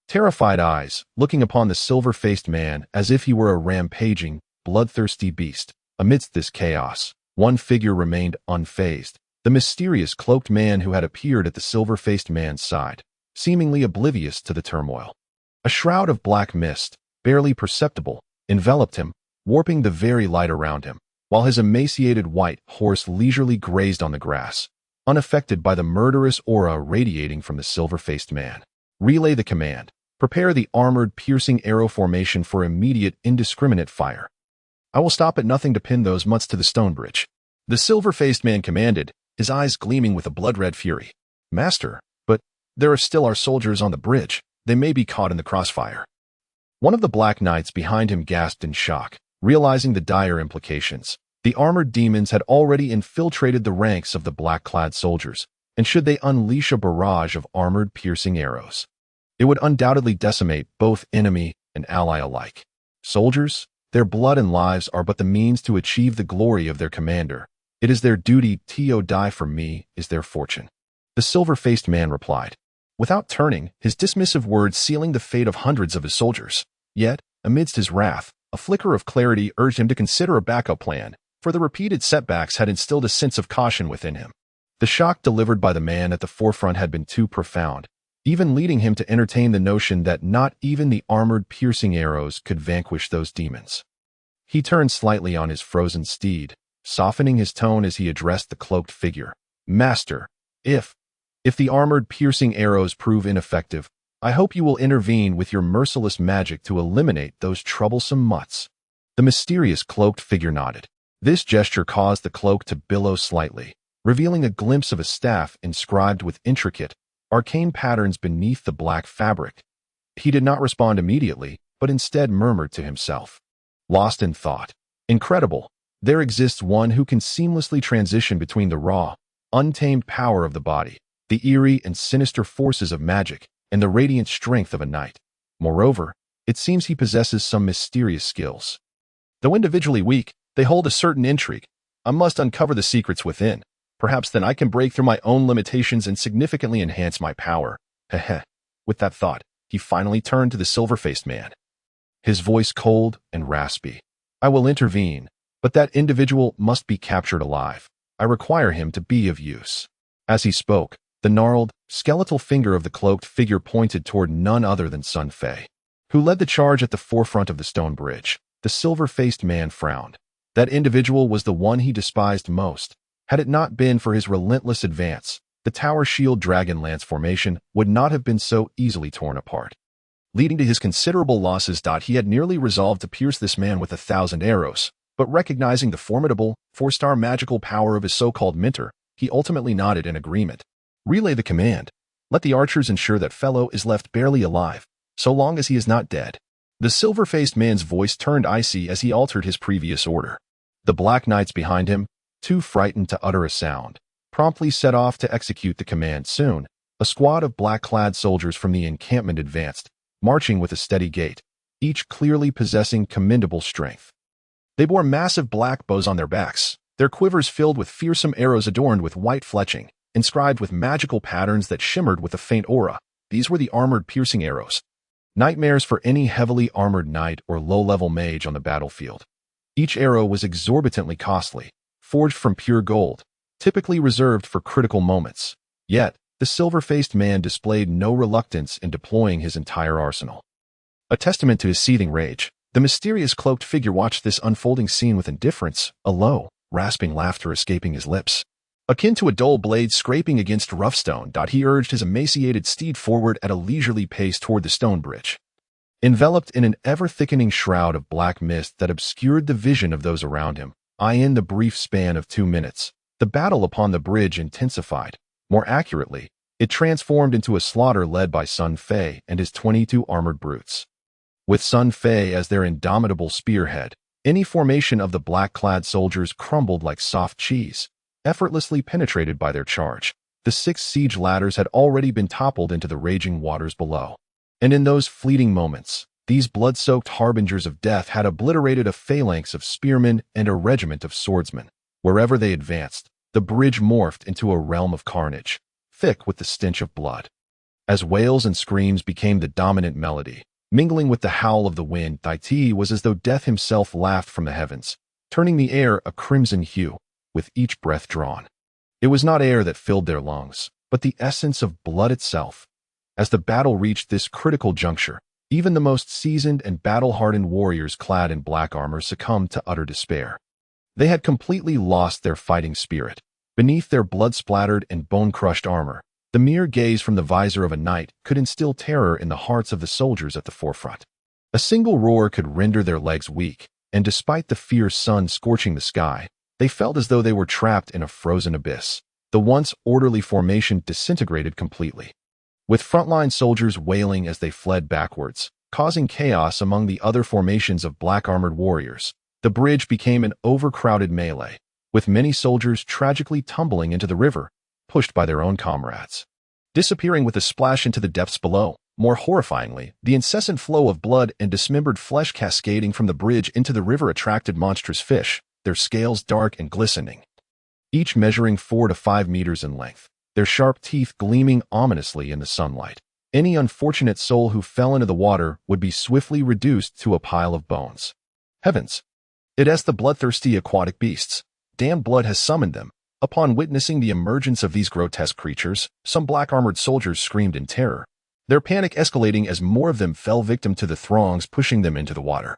terrified eyes, looking upon the silver-faced man as if he were a rampaging, bloodthirsty beast. Amidst this chaos, one figure remained unfazed, the mysterious cloaked man who had appeared at the silver-faced man's side, seemingly oblivious to the turmoil. A shroud of black mist, barely perceptible, enveloped him, warping the very light around him, while his emaciated white horse leisurely grazed on the grass, unaffected by the murderous aura radiating from the silver-faced man. Relay the command. Prepare the armored piercing arrow formation for immediate indiscriminate fire. I will stop at nothing to pin those mutts to the stone bridge. The silver-faced man commanded, his eyes gleaming with a blood-red fury. Master, but there are still our soldiers on the bridge. They may be caught in the crossfire. One of the black knights behind him gasped in shock, realizing the dire implications. The armored demons had already infiltrated the ranks of the black-clad soldiers, and should they unleash a barrage of armored piercing arrows, it would undoubtedly decimate both enemy and ally alike. Soldiers, their blood and lives are but the means to achieve the glory of their commander. It is their duty to die for me is their fortune. The silver-faced man replied, without turning, his dismissive words sealing the fate of hundreds of his soldiers. Yet, amidst his wrath, a flicker of clarity urged him to consider a backup plan, for the repeated setbacks had instilled a sense of caution within him. The shock delivered by the man at the forefront had been too profound, even leading him to entertain the notion that not even the armored piercing arrows could vanquish those demons. He turned slightly on his frozen steed, softening his tone as he addressed the cloaked figure. Master, if the armored piercing arrows prove ineffective, I hope you will intervene with your merciless magic to eliminate those troublesome mutts. The mysterious cloaked figure nodded. This gesture caused the cloak to billow slightly, revealing a glimpse of a staff inscribed with intricate, arcane patterns beneath the black fabric. He did not respond immediately, but instead murmured to himself, lost in thought. Incredible. There exists one who can seamlessly transition between the raw, untamed power of the body, the eerie and sinister forces of magic, and the radiant strength of a knight. Moreover, it seems he possesses some mysterious skills. Though individually weak, they hold a certain intrigue. I must uncover the secrets within. Perhaps then I can break through my own limitations and significantly enhance my power. Heh. With that thought, he finally turned to the silver-faced man. His voice cold and raspy. I will intervene, but that individual must be captured alive. I require him to be of use. As he spoke, the gnarled, skeletal finger of the cloaked figure pointed toward none other than Sun Fei, who led the charge at the forefront of the stone bridge. The silver-faced man frowned. That individual was the one he despised most. Had it not been for his relentless advance, the Tower Shield Dragon Lance formation would not have been so easily torn apart. Leading to his considerable losses, he had nearly resolved to pierce this man with 1,000 arrows, but recognizing the formidable, 4-star magical power of his so-called mentor, he ultimately nodded in agreement. Relay the command. Let the archers ensure that fellow is left barely alive, so long as he is not dead. The silver-faced man's voice turned icy as he altered his previous order. The Black Knights behind him, too frightened to utter a sound, promptly set off to execute the command. Soon, a squad of black-clad soldiers from the encampment advanced, marching with a steady gait, each clearly possessing commendable strength. They bore massive black bows on their backs, their quivers filled with fearsome arrows adorned with white fletching, inscribed with magical patterns that shimmered with a faint aura. These were the armored piercing arrows. Nightmares for any heavily armored knight or low-level mage on the battlefield. Each arrow was exorbitantly costly, forged from pure gold, typically reserved for critical moments. Yet, the silver-faced man displayed no reluctance in deploying his entire arsenal. A testament to his seething rage, the mysterious cloaked figure watched this unfolding scene with indifference, a low, rasping laughter escaping his lips. Akin to a dull blade scraping against rough stone, he urged his emaciated steed forward at a leisurely pace toward the stone bridge. Enveloped in an ever-thickening shroud of black mist that obscured the vision of those around him, in the brief span of 2 minutes, the battle upon the bridge intensified. More accurately, it transformed into a slaughter led by Sun Fei and his 22 armored brutes. With Sun Fei as their indomitable spearhead, any formation of the black-clad soldiers crumbled like soft cheese, effortlessly penetrated by their charge. The 6 siege ladders had already been toppled into the raging waters below. And in those fleeting moments, these blood-soaked harbingers of death had obliterated a phalanx of spearmen and a regiment of swordsmen. Wherever they advanced, the bridge morphed into a realm of carnage, thick with the stench of blood. As wails and screams became the dominant melody, mingling with the howl of the wind, it was as though death himself laughed from the heavens, turning the air a crimson hue with each breath drawn. It was not air that filled their lungs, but the essence of blood itself. As the battle reached this critical juncture, even the most seasoned and battle-hardened warriors clad in black armor succumbed to utter despair. They had completely lost their fighting spirit. Beneath their blood-splattered and bone-crushed armor, the mere gaze from the visor of a knight could instill terror in the hearts of the soldiers at the forefront. A single roar could render their legs weak, and despite the fierce sun scorching the sky, they felt as though they were trapped in a frozen abyss. The once orderly formation disintegrated completely, with frontline soldiers wailing as they fled backwards, causing chaos among the other formations of black-armored warriors. The bridge became an overcrowded melee, with many soldiers tragically tumbling into the river, pushed by their own comrades, disappearing with a splash into the depths below. More horrifyingly, the incessant flow of blood and dismembered flesh cascading from the bridge into the river attracted monstrous fish, their scales dark and glistening, each measuring 4 to 5 meters in length, their sharp teeth gleaming ominously in the sunlight. Any unfortunate soul who fell into the water would be swiftly reduced to a pile of bones. Heavens! It's the bloodthirsty aquatic beasts. Damned blood has summoned them. Upon witnessing the emergence of these grotesque creatures, some black-armored soldiers screamed in terror, their panic escalating as more of them fell victim to the throngs pushing them into the water,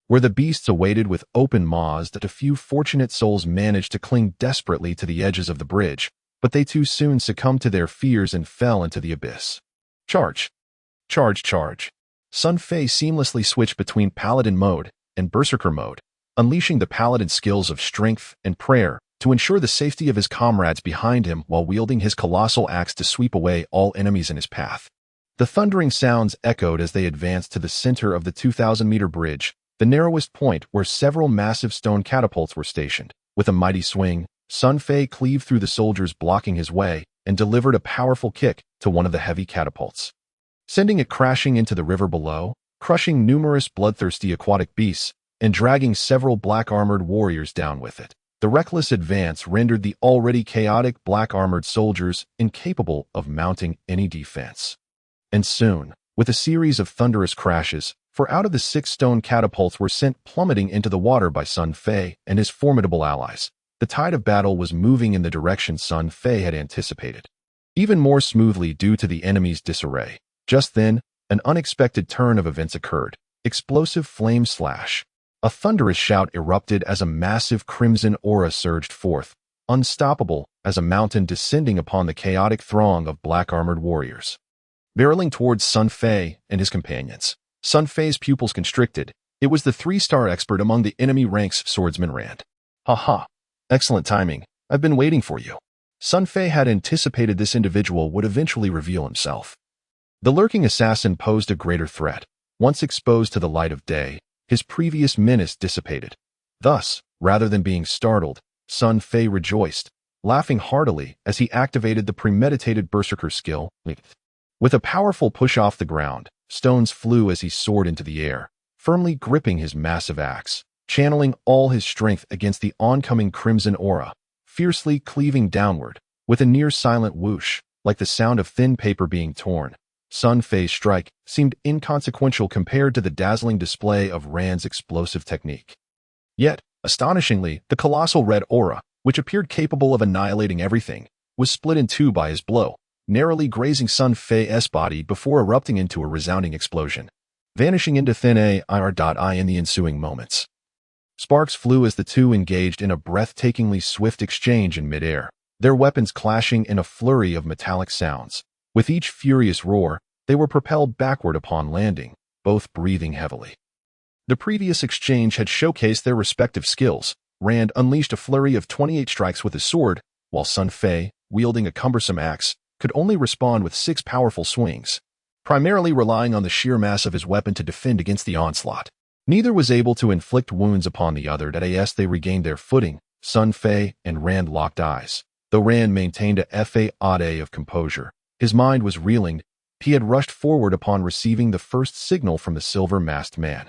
where the beasts awaited with open maws. That a few fortunate souls managed to cling desperately to the edges of the bridge, but they too soon succumbed to their fears and fell into the abyss. Charge! Charge! Charge! Sun Fei seamlessly switched between paladin mode and berserker mode, unleashing the paladin skills of strength and prayer to ensure the safety of his comrades behind him while wielding his colossal axe to sweep away all enemies in his path. The thundering sounds echoed as they advanced to the center of the 2,000-meter bridge, the narrowest point where several massive stone catapults were stationed. With a mighty swing, Sun Fei cleaved through the soldiers blocking his way and delivered a powerful kick to one of the heavy catapults, sending it crashing into the river below, crushing numerous bloodthirsty aquatic beasts and dragging several black-armored warriors down with it. The reckless advance rendered the already chaotic black-armored soldiers incapable of mounting any defense. And soon, with a series of thunderous crashes, 4 out of the 6 stone catapults were sent plummeting into the water by Sun Fei and his formidable allies. The tide of battle was moving in the direction Sun Fei had anticipated, even more smoothly due to the enemy's disarray. Just then, an unexpected turn of events occurred. Explosive flame slash. A thunderous shout erupted as a massive crimson aura surged forth, unstoppable as a mountain descending upon the chaotic throng of black-armored warriors. Barreling towards Sun Fei and his companions, Sun Fei's pupils constricted. It was the 3-star expert among the enemy ranks, Swordsman Rand. "Ha! Excellent timing. I've been waiting for you." Sun Fei had anticipated this individual would eventually reveal himself. The lurking assassin posed a greater threat. Once exposed to the light of day, his previous menace dissipated. Thus, rather than being startled, Sun Fei rejoiced, laughing heartily as he activated the premeditated berserker skill. With a powerful push off the ground, stones flew as he soared into the air, firmly gripping his massive axe, channeling all his strength against the oncoming crimson aura, fiercely cleaving downward, with a near-silent whoosh, like the sound of thin paper being torn. Sun Fei's strike seemed inconsequential compared to the dazzling display of Rand's explosive technique. Yet, astonishingly, the colossal red aura, which appeared capable of annihilating everything, was split in 2 by his blow, narrowly grazing Sun Fei's body before erupting into a resounding explosion, vanishing into thin air in the ensuing moments. Sparks flew as the two engaged in a breathtakingly swift exchange in midair, their weapons clashing in a flurry of metallic sounds. With each furious roar, they were propelled backward upon landing, both breathing heavily. The previous exchange had showcased their respective skills. Rand unleashed a flurry of 28 strikes with his sword, while Sun Fei, wielding a cumbersome axe, could only respond with 6 powerful swings, primarily relying on the sheer mass of his weapon to defend against the onslaught. Neither was able to inflict wounds upon the other as they regained their footing. Sun Fei and Rand locked eyes. Though Rand maintained a facade of composure, his mind was reeling. He had rushed forward upon receiving the first signal from the silver-masked man.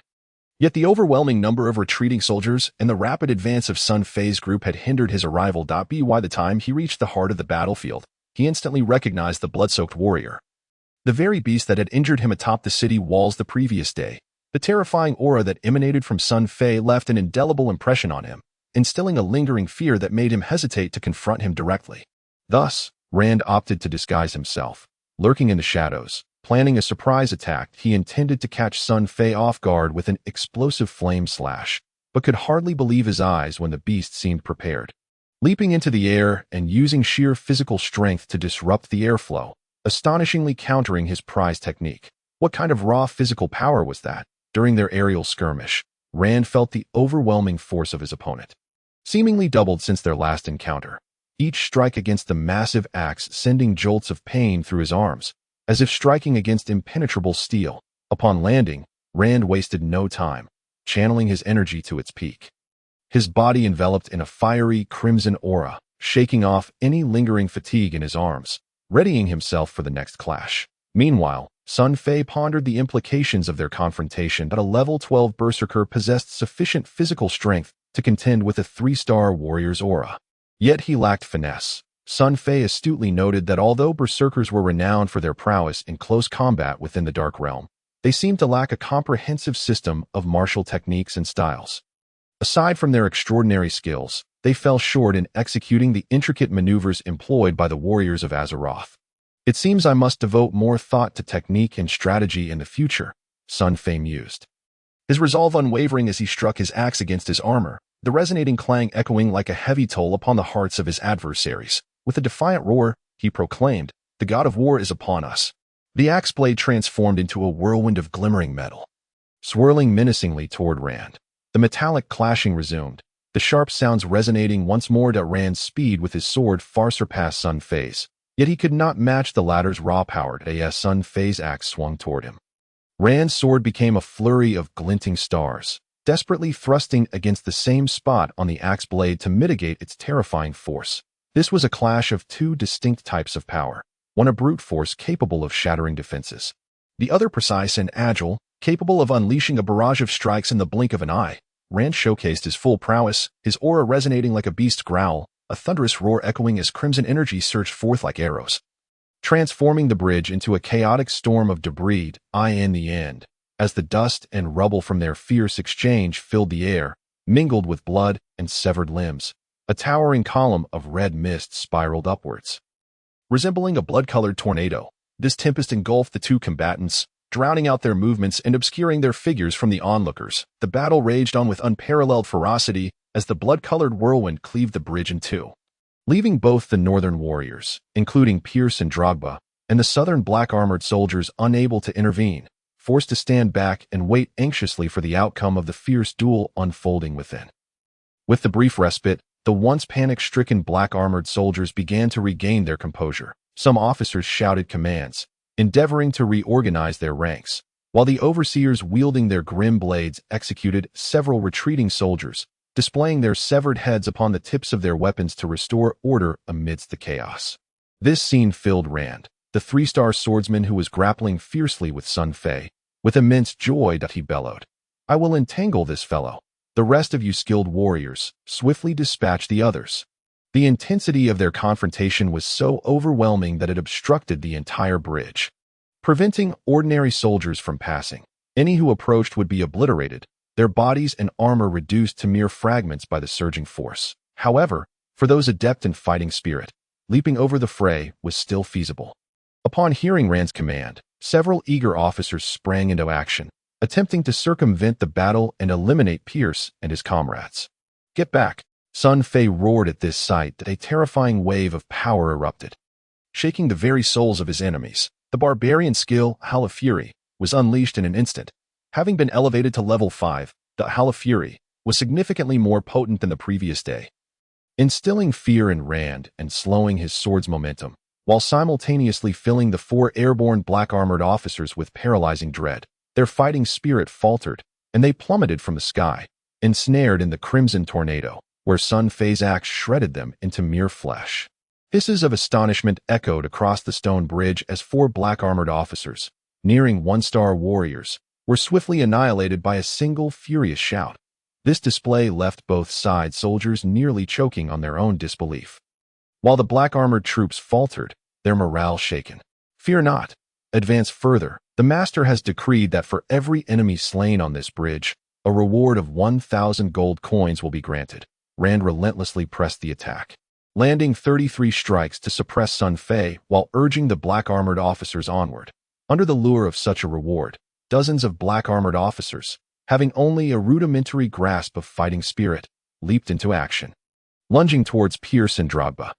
Yet the overwhelming number of retreating soldiers and the rapid advance of Sun Fei's group had hindered his arrival. By the time he reached the heart of the battlefield, he instantly recognized the blood-soaked warrior. The very beast that had injured him atop the city walls the previous day. The terrifying aura that emanated from Sun Fei left an indelible impression on him, instilling a lingering fear that made him hesitate to confront him directly. Thus, Rand opted to disguise himself, lurking in the shadows, planning a surprise attack. He intended to catch Sun Fei off guard with an explosive flame slash, but could hardly believe his eyes when the beast seemed prepared. Leaping into the air and using sheer physical strength to disrupt the airflow, astonishingly countering his prize technique. What kind of raw physical power was that? During their aerial skirmish, Rand felt the overwhelming force of his opponent, seemingly doubled since their last encounter. Each strike against the massive axe sending jolts of pain through his arms, as if striking against impenetrable steel. Upon landing, Rand wasted no time, channeling his energy to its peak. His body enveloped in a fiery crimson aura, shaking off any lingering fatigue in his arms, readying himself for the next clash. Meanwhile, Sun Fei pondered the implications of their confrontation. That a level 12 berserker possessed sufficient physical strength to contend with a 3-star warrior's aura. Yet he lacked finesse. Sun Fei astutely noted that although berserkers were renowned for their prowess in close combat within the Dark Realm, they seemed to lack a comprehensive system of martial techniques and styles. Aside from their extraordinary skills, they fell short in executing the intricate maneuvers employed by the warriors of Azeroth. "It seems I must devote more thought to technique and strategy in the future," Sun Fei mused, his resolve unwavering as he struck his axe against his armor, the resonating clang echoing like a heavy toll upon the hearts of his adversaries. With a defiant roar, he proclaimed, "The god of war is upon us." The axe blade transformed into a whirlwind of glimmering metal, swirling menacingly toward Rand. The metallic clashing resumed, the sharp sounds resonating once more. Rand's speed with his sword far surpassed Sun Fei's, yet he could not match the latter's raw power as Sun Fei's axe swung toward him. Rand's sword became a flurry of glinting stars, desperately thrusting against the same spot on the axe blade to mitigate its terrifying force. This was a clash of 2 distinct types of power, one a brute force capable of shattering defenses, the other precise and agile, capable of unleashing a barrage of strikes in the blink of an eye. Rand showcased his full prowess, his aura resonating like a beast's growl, a thunderous roar echoing as crimson energy surged forth like arrows, transforming the bridge into a chaotic storm of debris. In the end, as the dust and rubble from their fierce exchange filled the air, mingled with blood and severed limbs, a towering column of red mist spiraled upwards. Resembling a blood-colored tornado, this tempest engulfed the two combatants, drowning out their movements and obscuring their figures from the onlookers. The battle raged on with unparalleled ferocity as the blood-colored whirlwind cleaved the bridge in two, leaving both the northern warriors, including Pierce and Drogba, and the southern black-armored soldiers unable to intervene, forced to stand back and wait anxiously for the outcome of the fierce duel unfolding within. With the brief respite, the once panic-stricken black-armored soldiers began to regain their composure. Some officers shouted commands, endeavoring to reorganize their ranks, while the overseers wielding their grim blades executed several retreating soldiers, displaying their severed heads upon the tips of their weapons to restore order amidst the chaos. This scene filled Rand, the three-star swordsman who was grappling fiercely with Sun Fei, with immense joy. He bellowed, "I will entangle this fellow. The rest of you skilled warriors, swiftly dispatch the others." The intensity of their confrontation was so overwhelming that it obstructed the entire bridge, preventing ordinary soldiers from passing. Any who approached would be obliterated, their bodies and armor reduced to mere fragments by the surging force. However, for those adept in fighting spirit, leaping over the fray was still feasible. Upon hearing Rand's command, several eager officers sprang into action, attempting to circumvent the battle and eliminate Pierce and his comrades. "Get back!" Sun Fei roared at this sight that a terrifying wave of power erupted, shaking the very souls of his enemies. The barbarian skill, Howl of Fury, was unleashed in an instant. Having been elevated to level 5, the Howl of Fury was significantly more potent than the previous day, instilling fear in Rand and slowing his sword's momentum, while simultaneously filling the 4 airborne black-armored officers with paralyzing dread. Their fighting spirit faltered, and they plummeted from the sky, ensnared in the crimson tornado, where Sun Fei's axe shredded them into mere flesh. Hisses of astonishment echoed across the stone bridge as 4 black-armored officers, nearing 1-star warriors, were swiftly annihilated by a single furious shout. This display left both side soldiers nearly choking on their own disbelief. While the black-armored troops faltered, their morale shaken. "Fear not. Advance further. The Master has decreed that for every enemy slain on this bridge, a reward of 1,000 gold coins will be granted." Rand relentlessly pressed the attack, landing 33 strikes to suppress Sun Fei while urging the black-armored officers onward. Under the lure of such a reward, dozens of black-armored officers, having only a rudimentary grasp of fighting spirit, leaped into action, lunging towards Pierce and Drogba.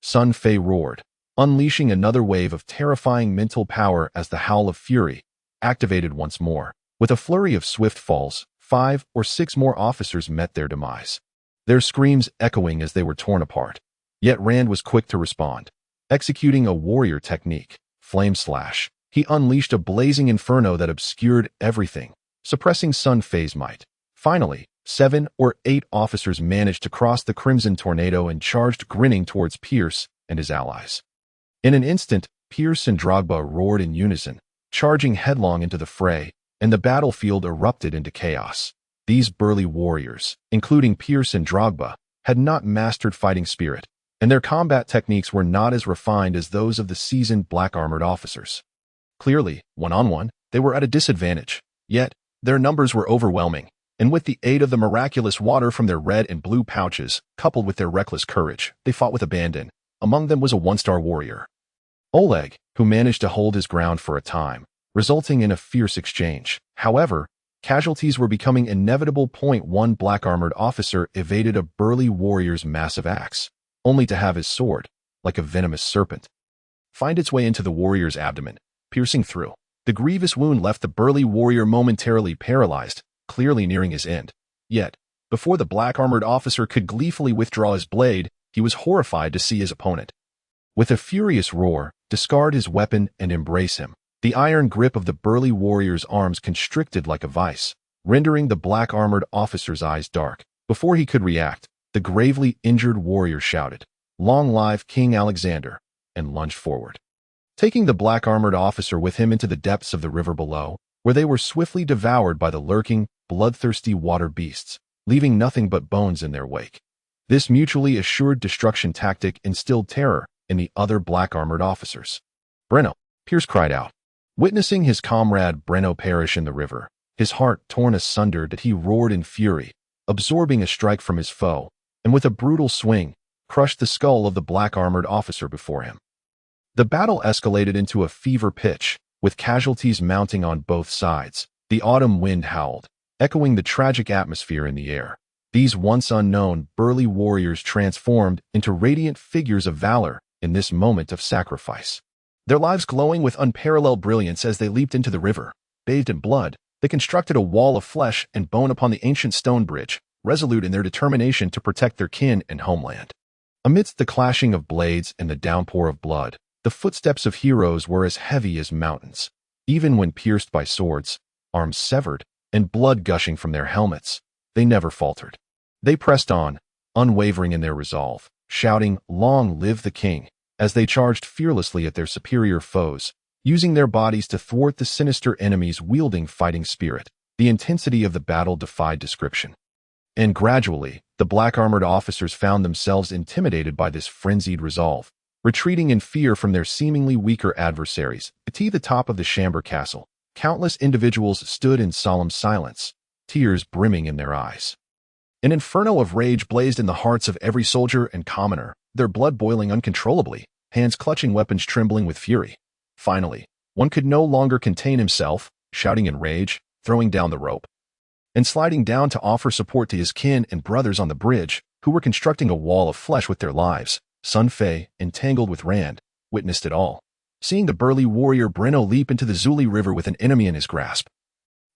Sun Fei roared, unleashing another wave of terrifying mental power as the Howl of Fury activated once more. With a flurry of swift falls, 5 or 6 more officers met their demise, their screams echoing as they were torn apart. Yet Rand was quick to respond. Executing a warrior technique, Flame Slash, he unleashed a blazing inferno that obscured everything, suppressing Sun Fei's might. Finally, 7 or 8 officers managed to cross the crimson tornado and charged grinning towards Pierce and his allies. In an instant, Pierce and Drogba roared in unison, charging headlong into the fray, and the battlefield erupted into chaos. These burly warriors, including Pierce and Drogba, had not mastered fighting spirit, and their combat techniques were not as refined as those of the seasoned black-armored officers. Clearly, one-on-one, they were at a disadvantage. Yet, their numbers were overwhelming, and with the aid of the miraculous water from their red and blue pouches, coupled with their reckless courage, they fought with abandon. Among them was a 1-star warrior, Oleg, who managed to hold his ground for a time, resulting in a fierce exchange. However, casualties were becoming inevitable. One black-armored officer evaded a burly warrior's massive axe, only to have his sword, like a venomous serpent, find its way into the warrior's abdomen, piercing through. The grievous wound left the burly warrior momentarily paralyzed, clearly nearing his end. Yet, before the black-armored officer could gleefully withdraw his blade, he was horrified to see his opponent, with a furious roar, discard his weapon and embrace him. The iron grip of the burly warrior's arms constricted like a vice, rendering the black-armored officer's eyes dark. Before he could react, the gravely injured warrior shouted, "Long live King Alexander," and lunged forward, taking the black-armored officer with him into the depths of the river below. where they were swiftly devoured by the lurking, bloodthirsty water beasts, leaving nothing but bones in their wake. This mutually assured destruction tactic instilled terror in the other black-armored officers. "Breno!" Pierce cried out. Witnessing his comrade Breno perish in the river, his heart torn asunder, that he roared in fury, absorbing a strike from his foe, and with a brutal swing, crushed the skull of the black-armored officer before him. The battle escalated into a fever pitch, with casualties mounting on both sides. The autumn wind howled, echoing the tragic atmosphere in the air. These once unknown, burly warriors transformed into radiant figures of valor in this moment of sacrifice. Their lives glowing with unparalleled brilliance as they leaped into the river. Bathed in blood, they constructed a wall of flesh and bone upon the ancient stone bridge, resolute in their determination to protect their kin and homeland. Amidst the clashing of blades and the downpour of blood, the footsteps of heroes were as heavy as mountains. Even when pierced by swords, arms severed, and blood gushing from their helmets, they never faltered. They pressed on, unwavering in their resolve, shouting, "Long live the king," as they charged fearlessly at their superior foes, using their bodies to thwart the sinister enemies wielding fighting spirit. The intensity of the battle defied description. And gradually, the black-armored officers found themselves intimidated by this frenzied resolve, retreating in fear from their seemingly weaker adversaries. At the top of the Chamber Castle, countless individuals stood in solemn silence, tears brimming in their eyes. An inferno of rage blazed in the hearts of every soldier and commoner, their blood boiling uncontrollably, hands clutching weapons trembling with fury. Finally, one could no longer contain himself, shouting in rage, throwing down the rope, and sliding down to offer support to his kin and brothers on the bridge, who were constructing a wall of flesh with their lives. Sun Fei, entangled with Rand, witnessed it all, seeing the burly warrior Breno leap into the Zuli River with an enemy in his grasp.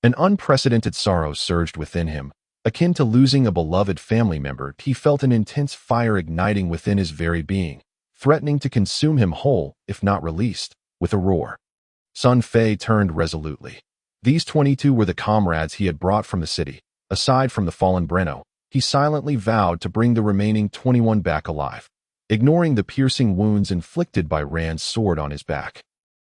An unprecedented sorrow surged within him, akin to losing a beloved family member. He felt an intense fire igniting within his very being, threatening to consume him whole, if not released. With a roar, Sun Fei turned resolutely. These 22 were the comrades he had brought from the city. Aside from the fallen Breno, he silently vowed to bring the remaining 21 back alive, ignoring the piercing wounds inflicted by Rand's sword on his back.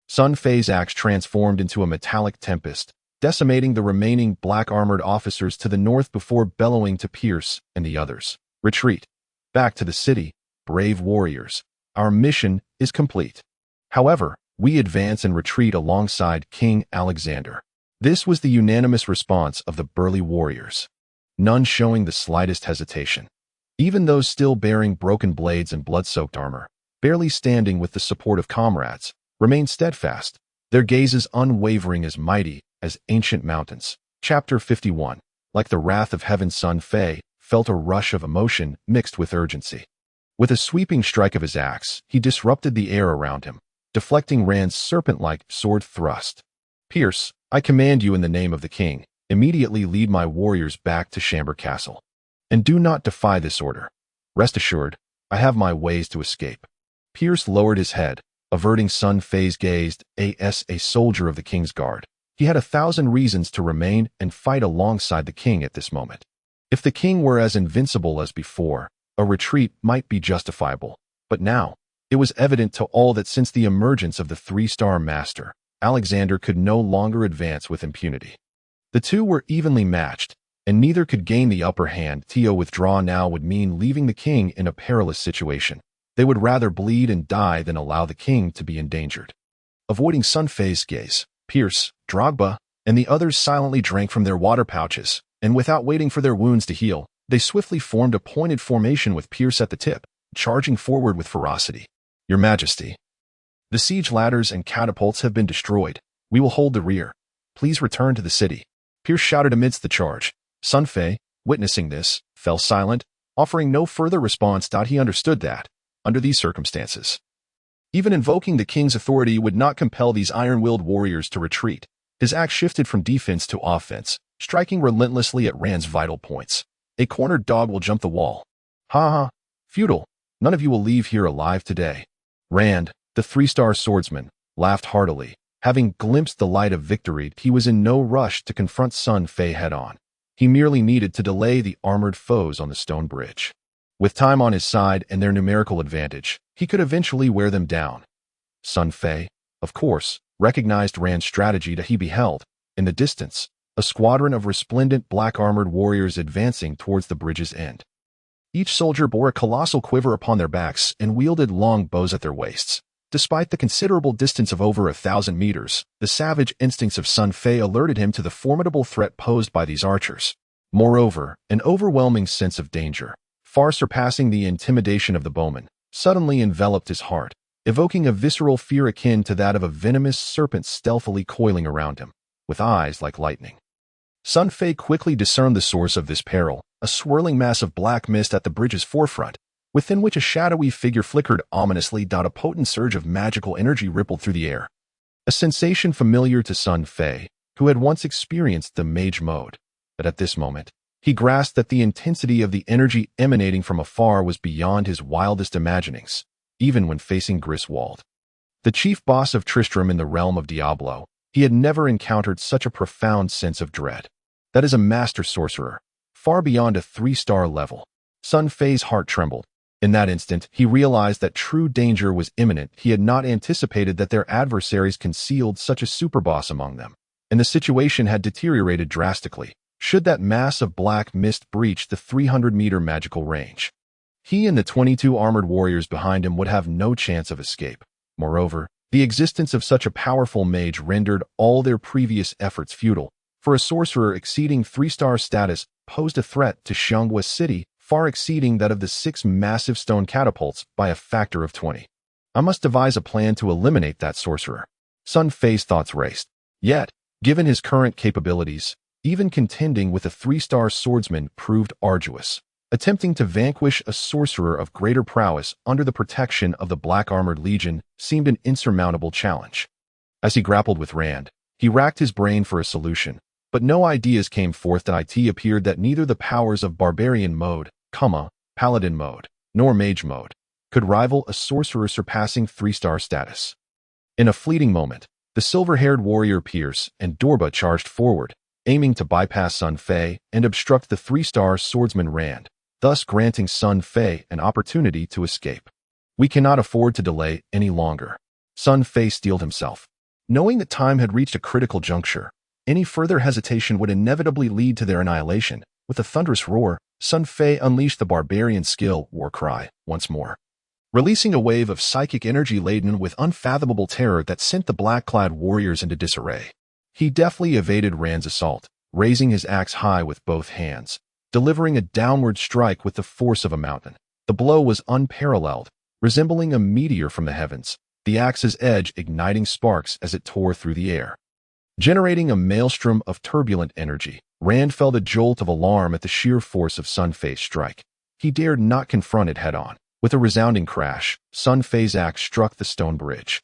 Sun Fei's axe transformed into a metallic tempest, decimating the remaining black-armored officers to the north before bellowing to Pierce and the others, "Retreat. Back to the city, brave warriors. Our mission is complete. However, we advance and retreat alongside King Alexander." This was the unanimous response of the burly warriors, none showing the slightest hesitation. Even those still bearing broken blades and blood-soaked armor, barely standing with the support of comrades, remained steadfast, their gazes unwavering, as mighty as ancient mountains. Chapter 51. Like the wrath of heaven, Sun Fei felt a rush of emotion mixed with urgency. With a sweeping strike of his axe, he disrupted the air around him, deflecting Rand's serpent-like sword thrust. "Pierce, I command you in the name of the king, immediately lead my warriors back to Chamber Castle. And do not defy this order. Rest assured, I have my ways to escape." Pierce lowered his head, averting Sun Fei's gaze. As a soldier of the king's guard, he had 1,000 reasons to remain and fight alongside the king at this moment. If the king were as invincible as before, a retreat might be justifiable. But now, it was evident to all that since the emergence of the 3-star master, Alexander could no longer advance with impunity. The two were evenly matched, and neither could gain the upper hand. To withdraw now would mean leaving the king in a perilous situation. They would rather bleed and die than allow the king to be endangered. Avoiding Sun Fei's gaze, Pierce, Drogba, and the others silently drank from their water pouches, and without waiting for their wounds to heal, they swiftly formed a pointed formation with Pierce at the tip, charging forward with ferocity. "Your Majesty, the siege ladders and catapults have been destroyed. We will hold the rear. Please return to the city," Pierce shouted amidst the charge. Sun Fei, witnessing this, fell silent, offering no further response. He understood that, under these circumstances, even invoking the king's authority would not compel these iron-willed warriors to retreat. His axe shifted from defense to offense, striking relentlessly at Rand's vital points. "A cornered dog will jump the wall. Ha ha, futile. None of you will leave here alive today." Rand, the 3-star swordsman, laughed heartily. Having glimpsed the light of victory, he was in no rush to confront Sun Fei head-on. He merely needed to delay the armored foes on the stone bridge. With time on his side and their numerical advantage, he could eventually wear them down. Sun Fei, of course, recognized Rand's strategy. He beheld, In the distance, a squadron of resplendent black-armored warriors advancing towards the bridge's end. Each soldier bore a colossal quiver upon their backs and wielded long bows at their waists. Despite the considerable distance of over 1,000 meters, the savage instincts of Sun Fei alerted him to the formidable threat posed by these archers. Moreover, an overwhelming sense of danger, far surpassing the intimidation of the bowman, suddenly enveloped his heart, evoking a visceral fear akin to that of a venomous serpent stealthily coiling around him, with eyes like lightning. Sun Fei quickly discerned the source of this peril, a swirling mass of black mist at the bridge's forefront, within which a shadowy figure flickered ominously. A potent surge of magical energy rippled through the air. A sensation familiar to Sun Fei, who had once experienced the mage mode. But at this moment, he grasped that the intensity of the energy emanating from afar was beyond his wildest imaginings, even when facing Griswold. The chief boss of Tristram in the realm of Diablo, he had never encountered such a profound sense of dread. That is a master sorcerer, far beyond a 3-star level. Sun Fei's heart trembled. In that instant, he realized that true danger was imminent. He had not anticipated that their adversaries concealed such a superboss among them, and the situation had deteriorated drastically, should that mass of black mist breach the 300-meter magical range. He and the 22 armored warriors behind him would have no chance of escape. Moreover, the existence of such a powerful mage rendered all their previous efforts futile, for a sorcerer exceeding 3-star status posed a threat to Xianghua City far exceeding that of the 6 massive stone catapults by a factor of 20. I must devise a plan to eliminate that sorcerer. Sun Fei's thoughts raced. Yet, given his current capabilities, even contending with a 3-star swordsman proved arduous. Attempting to vanquish a sorcerer of greater prowess under the protection of the Black-Armored Legion seemed an insurmountable challenge. As he grappled with Rand, he racked his brain for a solution, but no ideas came forth. It appeared that neither the powers of Barbarian Mode, Paladin Mode, nor Mage Mode could rival a sorcerer surpassing 3-star status. In a fleeting moment, the silver-haired warrior Pierce and Dorba charged forward, aiming to bypass Sun Fei and obstruct the 3-star swordsman Rand, thus granting Sun Fei an opportunity to escape. We cannot afford to delay any longer. Sun Fei steeled himself. Knowing that time had reached a critical juncture, any further hesitation would inevitably lead to their annihilation. With a thunderous roar, Sun Fei unleashed the barbarian skill war cry once more, releasing a wave of psychic energy laden with unfathomable terror that sent the black-clad warriors into disarray. He deftly evaded Rand's assault, raising his axe high with both hands, delivering a downward strike with the force of a mountain. The blow was unparalleled, resembling a meteor from the heavens, the axe's edge igniting sparks as it tore through the air. Generating a maelstrom of turbulent energy, Rand felt a jolt of alarm at the sheer force of Sun Fei's strike. He dared not confront it head-on. With a resounding crash, Sun Fei's axe struck the stone bridge,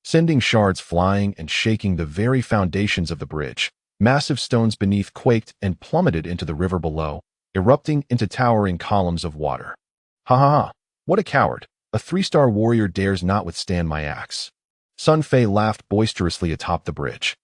sending shards flying and shaking the very foundations of the bridge. Massive stones beneath quaked and plummeted into the river below, erupting into towering columns of water. Ha ha ha! What a coward! A 3-star warrior dares not withstand my axe. Sun Fei laughed boisterously atop the bridge,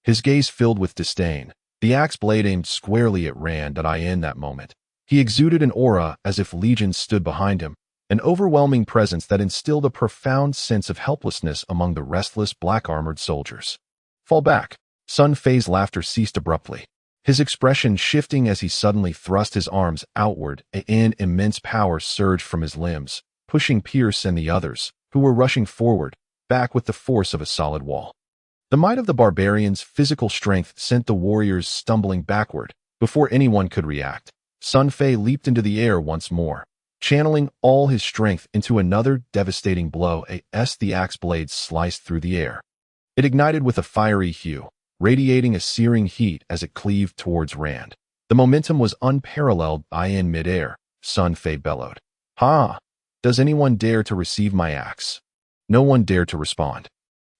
his gaze filled with disdain. The axe blade aimed squarely at Rand. In that moment, he exuded an aura as if legions stood behind him, an overwhelming presence that instilled a profound sense of helplessness among the restless black-armored soldiers. Fall back! Sun Fei's laughter ceased abruptly, his expression shifting as he suddenly thrust his arms outward. An immense power surged from his limbs, pushing Pierce and the others, who were rushing forward, back with the force of a solid wall. The might of the barbarian's physical strength sent the warriors stumbling backward. Before anyone could react, Sun Fei leaped into the air once more, channeling all his strength into another devastating blow. The axe blade sliced through the air. It ignited with a fiery hue, radiating a searing heat as it cleaved towards Rand. The momentum was unparalleled. In midair, Sun Fei bellowed. Ha! Does anyone dare to receive my axe? No one dared to respond,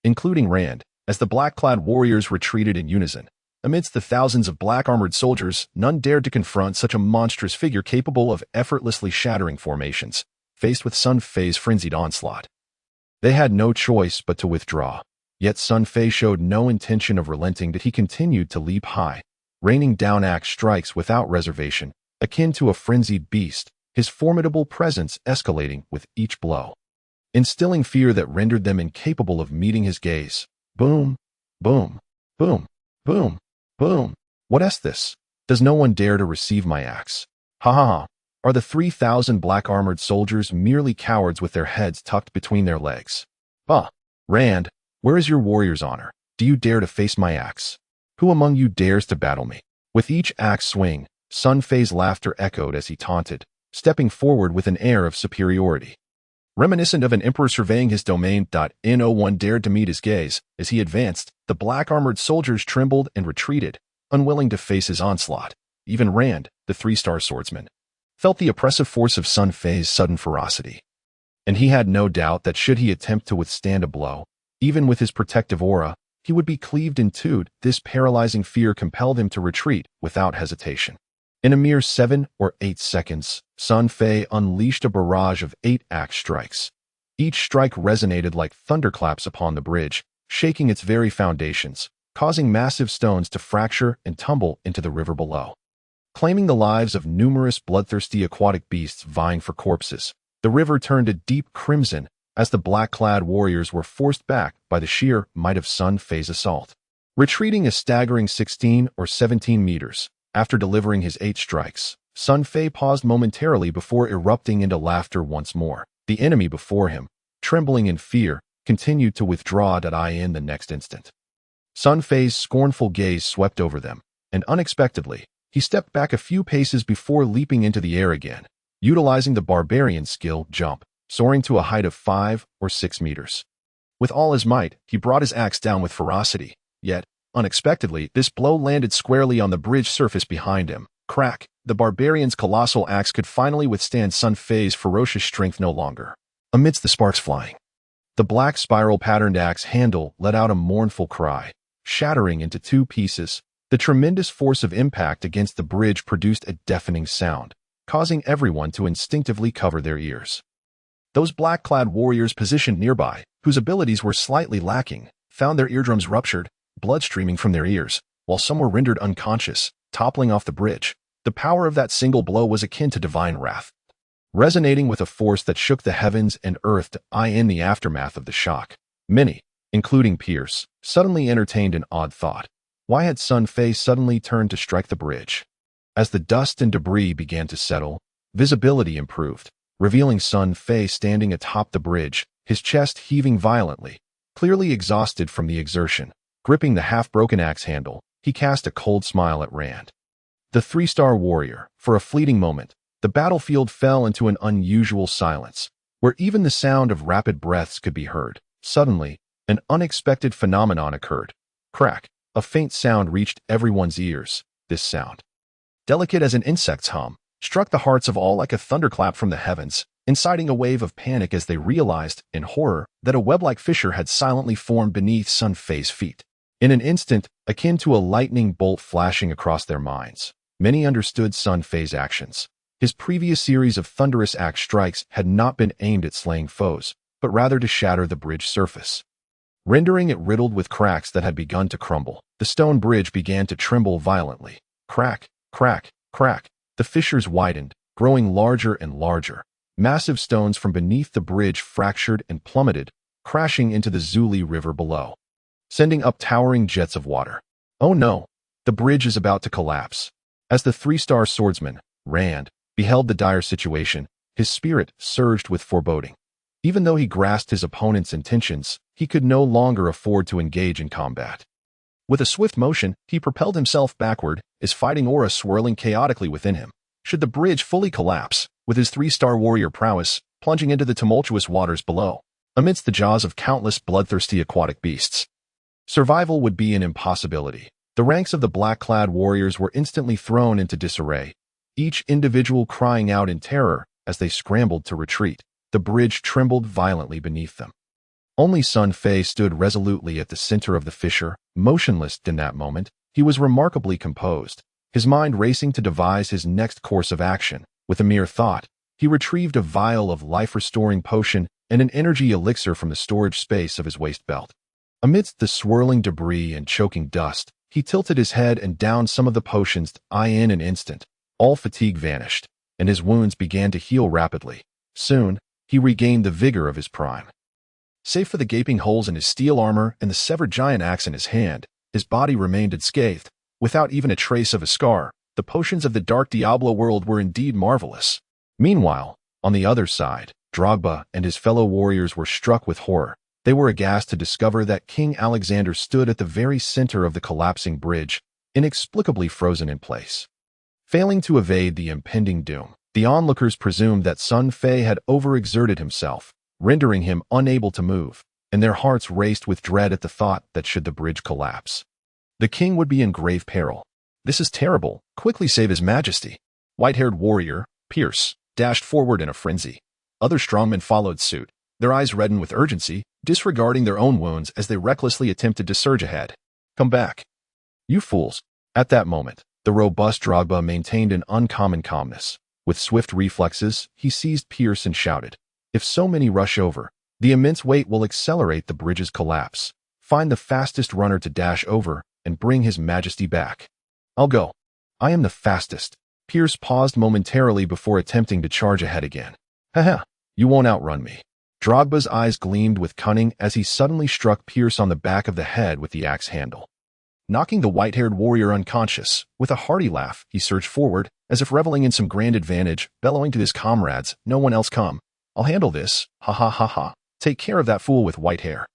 including Rand. As the black-clad warriors retreated in unison, amidst the thousands of black-armored soldiers, none dared to confront such a monstrous figure capable of effortlessly shattering formations, faced with Sun Fei's frenzied onslaught. They had no choice but to withdraw, yet Sun Fei showed no intention of relenting. He continued to leap high, raining down axe strikes without reservation, akin to a frenzied beast, his formidable presence escalating with each blow, instilling fear that rendered them incapable of meeting his gaze. Boom, boom, boom, boom. Boom! What is this? Does no one dare to receive my axe? Ha ha ha! Are the 3,000 black-armored soldiers merely cowards with their heads tucked between their legs? Bah! Rand, where is your warrior's honor? Do you dare to face my axe? Who among you dares to battle me? With each axe swing, Sun Fei's laughter echoed as he taunted, stepping forward with an air of superiority. Reminiscent of an emperor surveying his domain. No one dared to meet his gaze. As he advanced, the black-armored soldiers trembled and retreated, unwilling to face his onslaught. Even Rand, the 3-star swordsman, felt the oppressive force of Sun Fei's sudden ferocity. And he had no doubt that should he attempt to withstand a blow, even with his protective aura, he would be cleaved in two. This paralyzing fear compelled him to retreat without hesitation. In a mere 7 or 8 seconds, Sun Fei unleashed a barrage of 8 axe strikes. Each strike resonated like thunderclaps upon the bridge, shaking its very foundations, causing massive stones to fracture and tumble into the river below. Claiming the lives of numerous bloodthirsty aquatic beasts vying for corpses, the river turned a deep crimson as the black-clad warriors were forced back by the sheer might of Sun Fei's assault. Retreating a staggering 16 or 17 meters, after delivering his 8 strikes, Sun Fei paused momentarily before erupting into laughter once more. The enemy before him, trembling in fear, continued to withdraw. In the next instant, Sun Fei's scornful gaze swept over them, and unexpectedly, he stepped back a few paces before leaping into the air again, utilizing the barbarian skill jump, soaring to a height of 5 or 6 meters. With all his might, he brought his axe down with ferocity, yet, unexpectedly, this blow landed squarely on the bridge surface behind him. Crack! The barbarian's colossal axe could finally withstand Sun Fei's ferocious strength no longer. Amidst the sparks flying, the black spiral-patterned axe handle let out a mournful cry, shattering into 2 pieces. The tremendous force of impact against the bridge produced a deafening sound, causing everyone to instinctively cover their ears. Those black-clad warriors positioned nearby, whose abilities were slightly lacking, found their eardrums ruptured, blood streaming from their ears, while some were rendered unconscious, toppling off the bridge. The power of that single blow was akin to divine wrath, resonating with a force that shook the heavens and earth. In the aftermath of the shock, many, including Pierce, suddenly entertained an odd thought. Why had Sun Fei suddenly turned to strike the bridge? As the dust and debris began to settle, visibility improved, revealing Sun Fei standing atop the bridge, his chest heaving violently. Clearly exhausted from the exertion, gripping the half-broken axe handle, he cast a cold smile at Rand. The 3-star warrior, for a fleeting moment, the battlefield fell into an unusual silence, where even the sound of rapid breaths could be heard. Suddenly, an unexpected phenomenon occurred. Crack! A faint sound reached everyone's ears. This sound, delicate as an insect's hum, struck the hearts of all like a thunderclap from the heavens, inciting a wave of panic as they realized, in horror, that a web-like fissure had silently formed beneath Sun Fei's feet. In an instant, akin to a lightning bolt flashing across their minds, many understood Sun Fei's actions. His previous series of thunderous axe strikes had not been aimed at slaying foes, but rather to shatter the bridge surface, rendering it riddled with cracks that had begun to crumble. The stone bridge began to tremble violently. Crack, crack, crack. The fissures widened, growing larger and larger. Massive stones from beneath the bridge fractured and plummeted, crashing into the Zuli River below, sending up towering jets of water. Oh no! The bridge is about to collapse. As the 3-star swordsman, Rand, beheld the dire situation, his spirit surged with foreboding. Even though he grasped his opponent's intentions, he could no longer afford to engage in combat. With a swift motion, he propelled himself backward, his fighting aura swirling chaotically within him. Should the bridge fully collapse, with his 3-star warrior prowess plunging into the tumultuous waters below, amidst the jaws of countless bloodthirsty aquatic beasts, survival would be an impossibility. The ranks of the black-clad warriors were instantly thrown into disarray, each individual crying out in terror as they scrambled to retreat. The bridge trembled violently beneath them. Only Sun Fei stood resolutely at the center of the fissure, motionless in that moment. He was remarkably composed, his mind racing to devise his next course of action. With a mere thought, he retrieved a vial of life-restoring potion and an energy elixir from the storage space of his waist belt. Amidst the swirling debris and choking dust, he tilted his head and downed some of the potions. In an instant, all fatigue vanished, and his wounds began to heal rapidly. Soon, he regained the vigor of his prime. Save for the gaping holes in his steel armor and the severed giant axe in his hand, his body remained unscathed. without even a trace of a scar. The potions of the dark Diablo world were indeed marvelous. Meanwhile, on the other side, Drogba and his fellow warriors were struck with horror. They were aghast to discover that King Alexander stood at the very center of the collapsing bridge, inexplicably frozen in place. Failing to evade the impending doom, the onlookers presumed that Sun Fei had overexerted himself, rendering him unable to move, and their hearts raced with dread at the thought that should the bridge collapse, the king would be in grave peril. "This is terrible. Quickly save his majesty." White-haired warrior, Pierce, dashed forward in a frenzy. Other strongmen followed suit, their eyes reddened with urgency, disregarding their own wounds as they recklessly attempted to surge ahead. "Come back, you fools." At that moment, the robust Drogba maintained an uncommon calmness. With swift reflexes, he seized Pierce and shouted, "If so many rush over, the immense weight will accelerate the bridge's collapse. Find the fastest runner to dash over and bring his majesty back." "I'll go. I am the fastest." Pierce paused momentarily before attempting to charge ahead again. "Haha, you won't outrun me." Drogba's eyes gleamed with cunning as he suddenly struck Pierce on the back of the head with the axe handle, knocking the white-haired warrior unconscious. With a hearty laugh, he surged forward, as if reveling in some grand advantage, bellowing to his comrades, "No one else come. I'll handle this. Ha ha ha ha. Take care of that fool with white hair."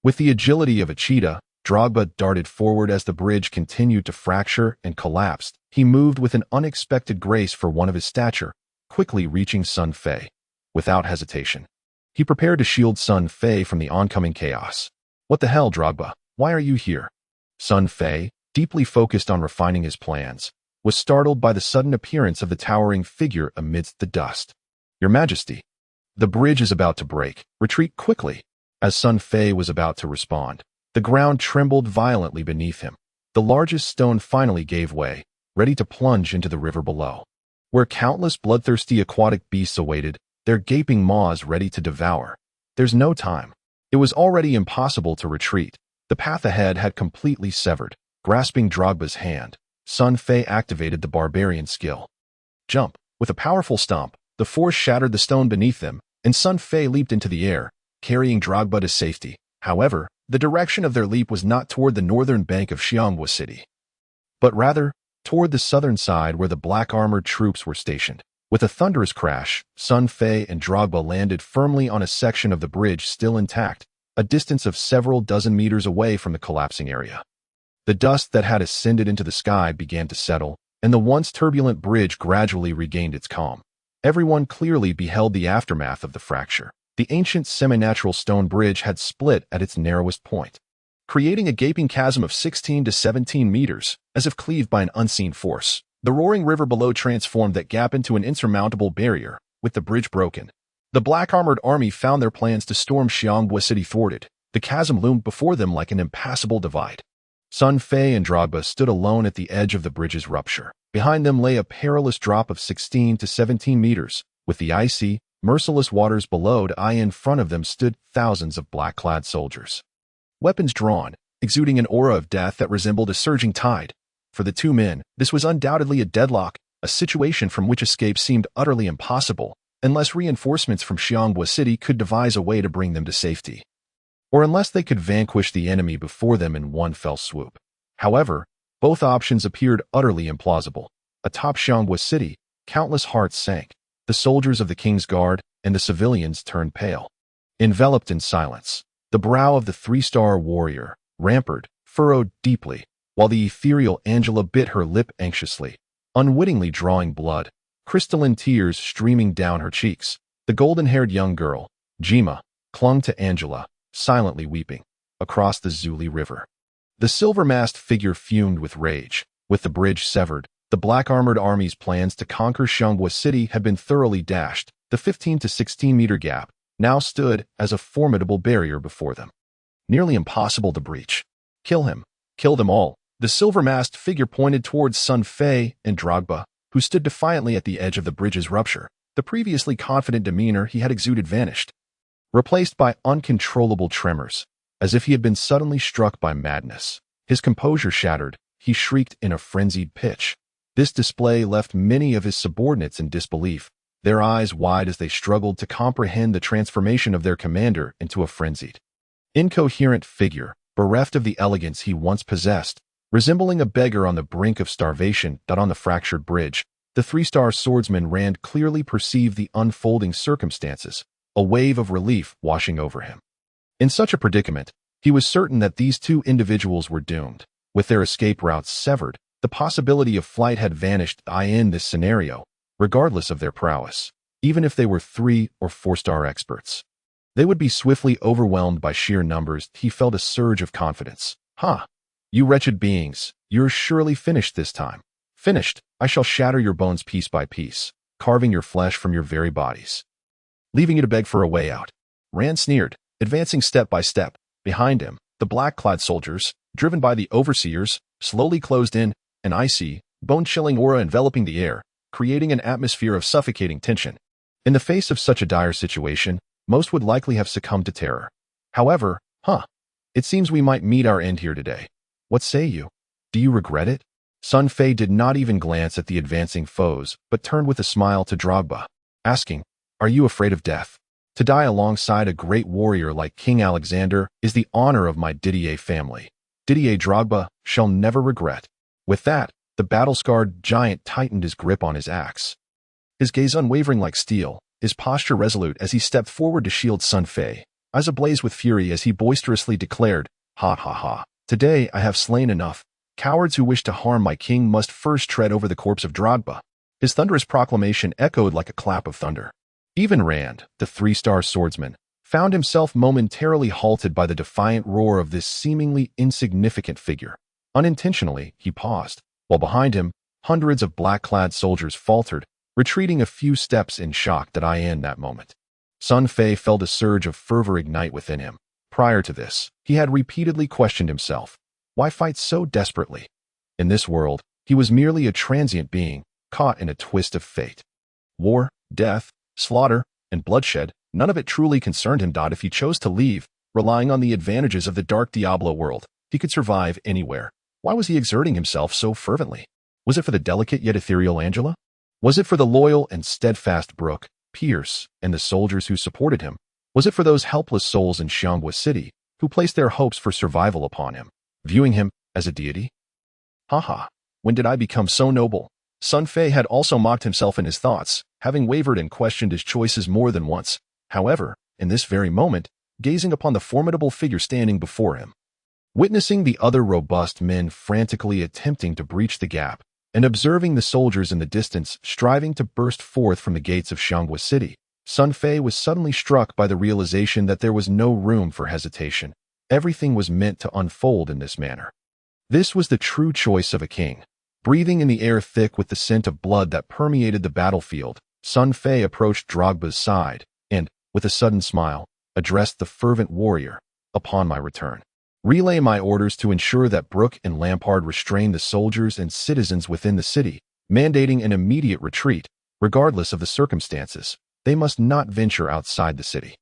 With the agility of a cheetah, Drogba darted forward as the bridge continued to fracture and collapsed. He moved with an unexpected grace for one of his stature, quickly reaching Sun Fei. Without hesitation, he prepared to shield Sun Fei from the oncoming chaos. "What the hell, Drogba? Why are you here?" Sun Fei, deeply focused on refining his plans, was startled by the sudden appearance of the towering figure amidst the dust. "Your Majesty, the bridge is about to break. Retreat quickly." As Sun Fei was about to respond, the ground trembled violently beneath him. The largest stone finally gave way, ready to plunge into the river below, where countless bloodthirsty aquatic beasts awaited, their gaping maws ready to devour. There's no time. It was already impossible to retreat. The path ahead had completely severed. Grasping Drogba's hand, Sun Fei activated the barbarian skill. Jump. With a powerful stomp, the force shattered the stone beneath them, and Sun Fei leaped into the air, carrying Drogba to safety. However, the direction of their leap was not toward the northern bank of Xianghua City, but rather toward the southern side where the black-armored troops were stationed. With a thunderous crash, Sun Fei and Drogba landed firmly on a section of the bridge still intact, a distance of several dozen meters away from the collapsing area. The dust that had ascended into the sky began to settle, and the once turbulent bridge gradually regained its calm. Everyone clearly beheld the aftermath of the fracture. The ancient semi-natural stone bridge had split at its narrowest point, creating a gaping chasm of 16 to 17 meters, as if cleaved by an unseen force. The roaring river below transformed that gap into an insurmountable barrier. With the bridge broken, the black-armored army found their plans to storm Xianghua City thwarted. The chasm loomed before them like an impassable divide. Sun Fei and Drogba stood alone at the edge of the bridge's rupture. Behind them lay a perilous drop of 16 to 17 meters, with the icy, merciless waters below to eye. In front of them stood thousands of black-clad soldiers, weapons drawn, exuding an aura of death that resembled a surging tide. For the two men, this was undoubtedly a deadlock, a situation from which escape seemed utterly impossible, unless reinforcements from Xianghua City could devise a way to bring them to safety, or unless they could vanquish the enemy before them in one fell swoop. However, both options appeared utterly implausible. Atop Xianghua City, countless hearts sank. The soldiers of the King's Guard and the civilians turned pale. Enveloped in silence, the brow of the three-star warrior, Lampard, furrowed deeply, while the ethereal Angela bit her lip anxiously, unwittingly drawing blood, crystalline tears streaming down her cheeks. The golden-haired young girl, Jima, clung to Angela, silently weeping, across the Zuli River. The silver-masked figure fumed with rage. With the bridge severed, the black-armored army's plans to conquer Xianghua City had been thoroughly dashed. The 15 to 16-meter gap now stood as a formidable barrier before them, nearly impossible to breach. "Kill him. Kill them all." The silver-masked figure pointed towards Sun Fei and Drogba, who stood defiantly at the edge of the bridge's rupture. The previously confident demeanor he had exuded vanished, replaced by uncontrollable tremors, as if he had been suddenly struck by madness. His composure shattered, he shrieked in a frenzied pitch. This display left many of his subordinates in disbelief, their eyes wide as they struggled to comprehend the transformation of their commander into a frenzied, incoherent figure, bereft of the elegance he once possessed. Resembling a beggar on the brink of starvation, on the fractured bridge, the three-star swordsman Rand clearly perceived the unfolding circumstances, a wave of relief washing over him. In such a predicament, he was certain that these two individuals were doomed. With their escape routes severed, the possibility of flight had vanished in this scenario, regardless of their prowess. Even if they were 3- or 4-star experts, they would be swiftly overwhelmed by sheer numbers. He felt a surge of confidence. You wretched beings, you're surely finished this time. Finished, I shall shatter your bones piece by piece, carving your flesh from your very bodies, leaving you to beg for a way out. Rand sneered, advancing step by step. Behind him, the black-clad soldiers, driven by the overseers, slowly closed in, an icy, bone-chilling aura enveloping the air, creating an atmosphere of suffocating tension. In the face of such a dire situation, most would likely have succumbed to terror. However, it seems we might meet our end here today. What say you? Do you regret it? Sun Fei did not even glance at the advancing foes, but turned with a smile to Drogba, asking, "Are you afraid of death? To die alongside a great warrior like King Alexander is the honor of my Didier family. Didier Drogba shall never regret." With that, the battle-scarred giant tightened his grip on his axe, his gaze unwavering like steel, his posture resolute as he stepped forward to shield Sun Fei, eyes ablaze with fury as he boisterously declared, "Ha! Today I have slain enough. Cowards who wish to harm my king must first tread over the corpse of Drogba." His thunderous proclamation echoed like a clap of thunder. Even Rand, the 3-star swordsman, found himself momentarily halted by the defiant roar of this seemingly insignificant figure. Unintentionally, he paused, while behind him, hundreds of black-clad soldiers faltered, retreating a few steps in shock in that moment. Sun Fei felt a surge of fervor ignite within him. Prior to this, he had repeatedly questioned himself. Why fight so desperately? In this world, he was merely a transient being, caught in a twist of fate. War, death, slaughter, and bloodshed, none of it truly concerned him. If he chose to leave, relying on the advantages of the dark Diablo world, he could survive anywhere. Why was he exerting himself so fervently? Was it for the delicate yet ethereal Angela? Was it for the loyal and steadfast Brooke, Pierce, and the soldiers who supported him? Was it for those helpless souls in Xiangwa City, who placed their hopes for survival upon him, viewing him as a deity? When did I become so noble? Sun Fei had also mocked himself in his thoughts, having wavered and questioned his choices more than once. However, in this very moment, gazing upon the formidable figure standing before him, witnessing the other robust men frantically attempting to breach the gap, and observing the soldiers in the distance striving to burst forth from the gates of Xiangwa City, Sun Fei was suddenly struck by the realization that there was no room for hesitation. Everything was meant to unfold in this manner. This was the true choice of a king. Breathing in the air thick with the scent of blood that permeated the battlefield, Sun Fei approached Drogba's side and, with a sudden smile, addressed the fervent warrior. "Upon my return, relay my orders to ensure that Brooke and Lampard restrain the soldiers and citizens within the city, mandating an immediate retreat, regardless of the circumstances. They must not venture outside the city.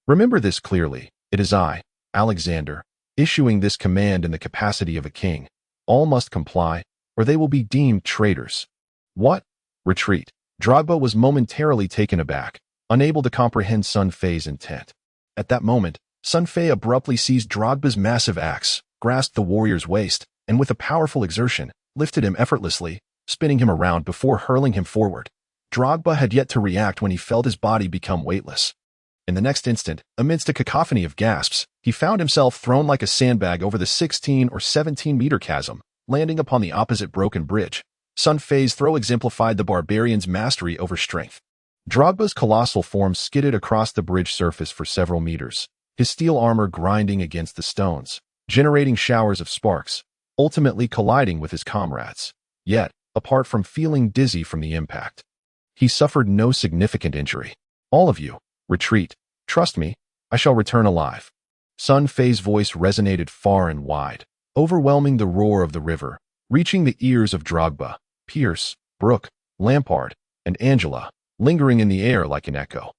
Remember this clearly. It is I, Alexander, issuing this command in the capacity of a king. All must comply, or they will be deemed traitors." "What? Retreat?" Drogba was momentarily taken aback, unable to comprehend Sun Fei's intent. At that moment, Sun Fei abruptly seized Drogba's massive axe, grasped the warrior's waist, and with a powerful exertion, lifted him effortlessly, spinning him around before hurling him forward. Drogba had yet to react when he felt his body become weightless. In the next instant, amidst a cacophony of gasps, he found himself thrown like a sandbag over the 16 or 17-meter chasm, landing upon the opposite broken bridge. Sun Fei's throw exemplified the barbarian's mastery over strength. Drogba's colossal form skidded across the bridge surface for several meters, his steel armor grinding against the stones, generating showers of sparks, ultimately colliding with his comrades. Yet, apart from feeling dizzy from the impact, he suffered no significant injury. "All of you, retreat. Trust me, I shall return alive." Sun Fei's voice resonated far and wide, overwhelming the roar of the river, reaching the ears of Drogba, Pierce, Brooke, Lampard, and Angela, lingering in the air like an echo,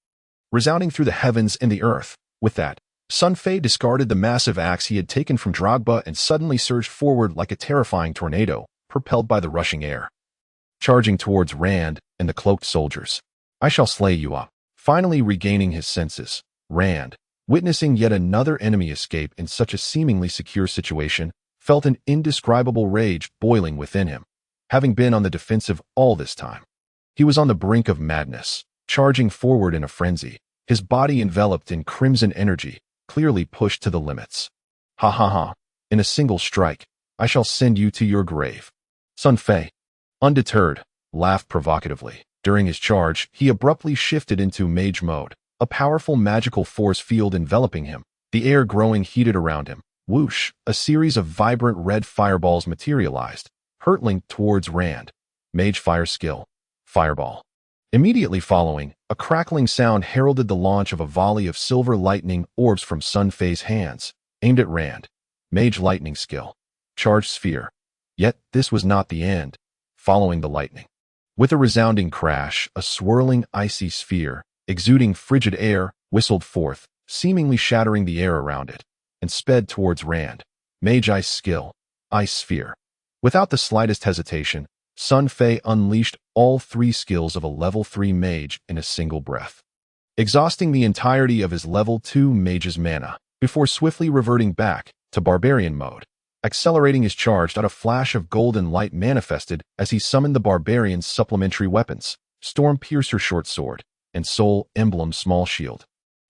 resounding through the heavens and the earth. With that, Sun Fei discarded the massive axe he had taken from Drogba and suddenly surged forward like a terrifying tornado, propelled by the rushing air, charging towards Rand and the cloaked soldiers. "I shall slay you up." Finally regaining his senses, Rand, witnessing yet another enemy escape in such a seemingly secure situation, felt an indescribable rage boiling within him, having been on the defensive all this time. He was on the brink of madness, charging forward in a frenzy, his body enveloped in crimson energy, clearly pushed to the limits. Ha ha ha, in a single strike, I shall send you to your grave. Sun Fei, undeterred, laughed provocatively. During his charge, he abruptly shifted into mage mode, a powerful magical force field enveloping him, the air growing heated around him. Whoosh, a series of vibrant red fireballs materialized, hurtling towards Rand. Mage fire skill. Fireball. Immediately following, a crackling sound heralded the launch of a volley of silver lightning orbs from Sun Fei's hands, aimed at Rand. Mage lightning skill. Charged sphere. Yet this was not the end. Following the lightning, with a resounding crash, a swirling icy sphere, exuding frigid air, whistled forth, seemingly shattering the air around it, and sped towards Rand. Mage ice skill. Ice sphere. Without the slightest hesitation, Sun Fei unleashed all 3 skills of a level 3 mage in a single breath, exhausting the entirety of his level 2 mage's mana, before swiftly reverting back to barbarian mode. Accelerating his charge, a flash of golden light manifested as he summoned the barbarian's supplementary weapons, Storm Piercer short sword, and Soul Emblem small shield.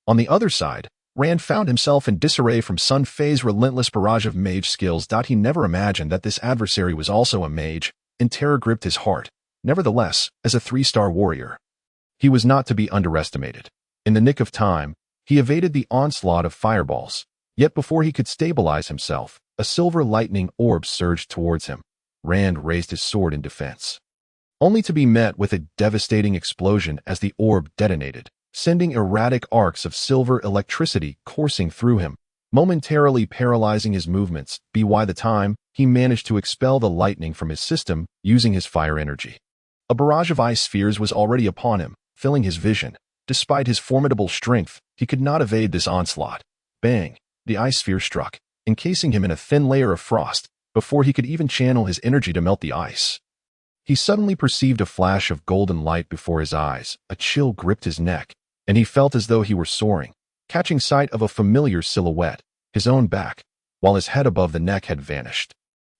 On the other side, Rand found himself in disarray from Sun Fei's relentless barrage of mage skills. He never imagined that this adversary was also a mage, and terror gripped his heart. Nevertheless, as a 3-star warrior, he was not to be underestimated. In the nick of time, he evaded the onslaught of fireballs, yet before he could stabilize himself, a silver lightning orb surged towards him. Rand raised his sword in defense, only to be met with a devastating explosion as the orb detonated, sending erratic arcs of silver electricity coursing through him, momentarily paralyzing his movements. By the time, he managed to expel the lightning from his system using his fire energy. A barrage of ice spheres was already upon him, filling his vision. Despite his formidable strength, he could not evade this onslaught. Bang! The ice sphere struck, encasing him in a thin layer of frost, before he could even channel his energy to melt the ice. He suddenly perceived a flash of golden light before his eyes, a chill gripped his neck, and he felt as though he were soaring, catching sight of a familiar silhouette, his own back, while his head above the neck had vanished.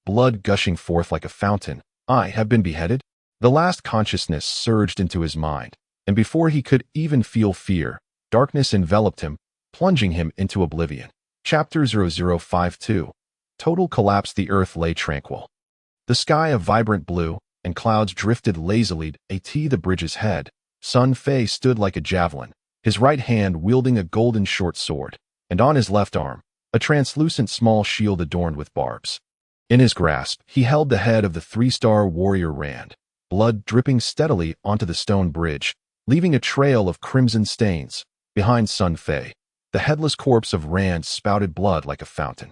Blood gushing forth like a fountain. I have been beheaded? The last consciousness surged into his mind, and before he could even feel fear, darkness enveloped him, plunging him into oblivion. Chapter 0052. Total collapse. The earth lay tranquil. The sky a vibrant blue, and clouds drifted lazily at the bridge's head. Sun Fei stood like a javelin, his right hand wielding a golden short sword, and on his left arm, a translucent small shield adorned with barbs. In his grasp, he held the head of the 3-star warrior Rand, blood dripping steadily onto the stone bridge, leaving a trail of crimson stains. Behind Sun Fei, the headless corpse of Rand spouted blood like a fountain,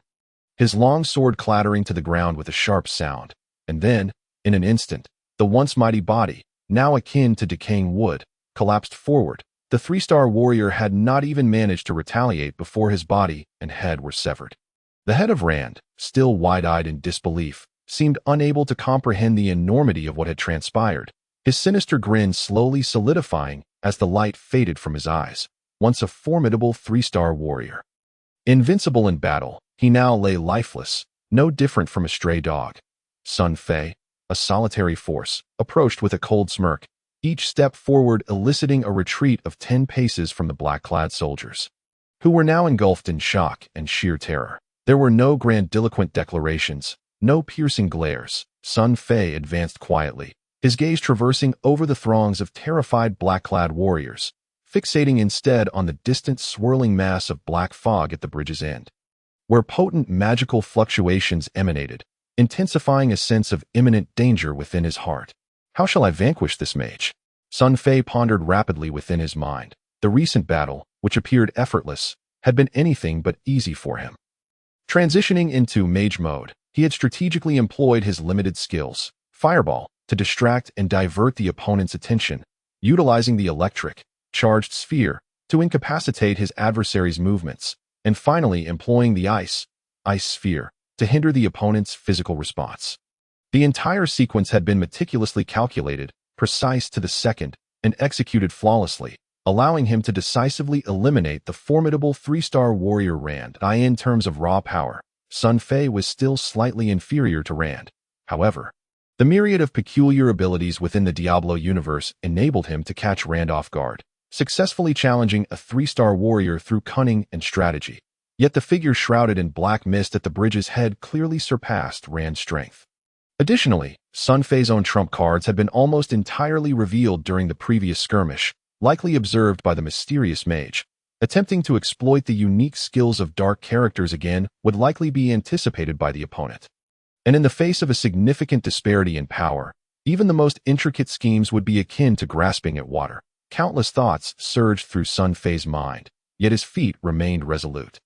his long sword clattering to the ground with a sharp sound. And then, in an instant, the once mighty body, now akin to decaying wood, collapsed forward. The 3-star warrior had not even managed to retaliate before his body and head were severed. The head of Rand, still wide-eyed in disbelief, seemed unable to comprehend the enormity of what had transpired, his sinister grin slowly solidifying as the light faded from his eyes. Once a formidable 3-star warrior, invincible in battle, he now lay lifeless, no different from a stray dog. Sun Fei, a solitary force, approached with a cold smirk, each step forward eliciting a retreat of 10 paces from the black-clad soldiers, who were now engulfed in shock and sheer terror. There were no grandiloquent declarations, no piercing glares. Sun Fei advanced quietly, his gaze traversing over the throngs of terrified black-clad warriors, fixating instead on the distant swirling mass of black fog at the bridge's end, where potent magical fluctuations emanated, intensifying a sense of imminent danger within his heart. How shall I vanquish this mage? Sun Fei pondered rapidly within his mind. The recent battle, which appeared effortless, had been anything but easy for him. Transitioning into mage mode, he had strategically employed his limited skills, Fireball, to distract and divert the opponent's attention, utilizing the electric, charged sphere to incapacitate his adversary's movements, and finally employing the ice sphere, to hinder the opponent's physical response. The entire sequence had been meticulously calculated, precise to the second, and executed flawlessly, allowing him to decisively eliminate the formidable 3-star warrior Rand. In terms of raw power, Sun Fei was still slightly inferior to Rand. However, the myriad of peculiar abilities within the Diablo universe enabled him to catch Rand off guard, successfully challenging a 3-star warrior through cunning and strategy. Yet the figure shrouded in black mist at the bridge's head clearly surpassed Rand's strength. Additionally, Sun Fei's own trump cards had been almost entirely revealed during the previous skirmish, likely observed by the mysterious mage. Attempting to exploit the unique skills of dark characters again would likely be anticipated by the opponent. And in the face of a significant disparity in power, even the most intricate schemes would be akin to grasping at water. Countless thoughts surged through Sun Fei's mind, yet his feet remained resolute,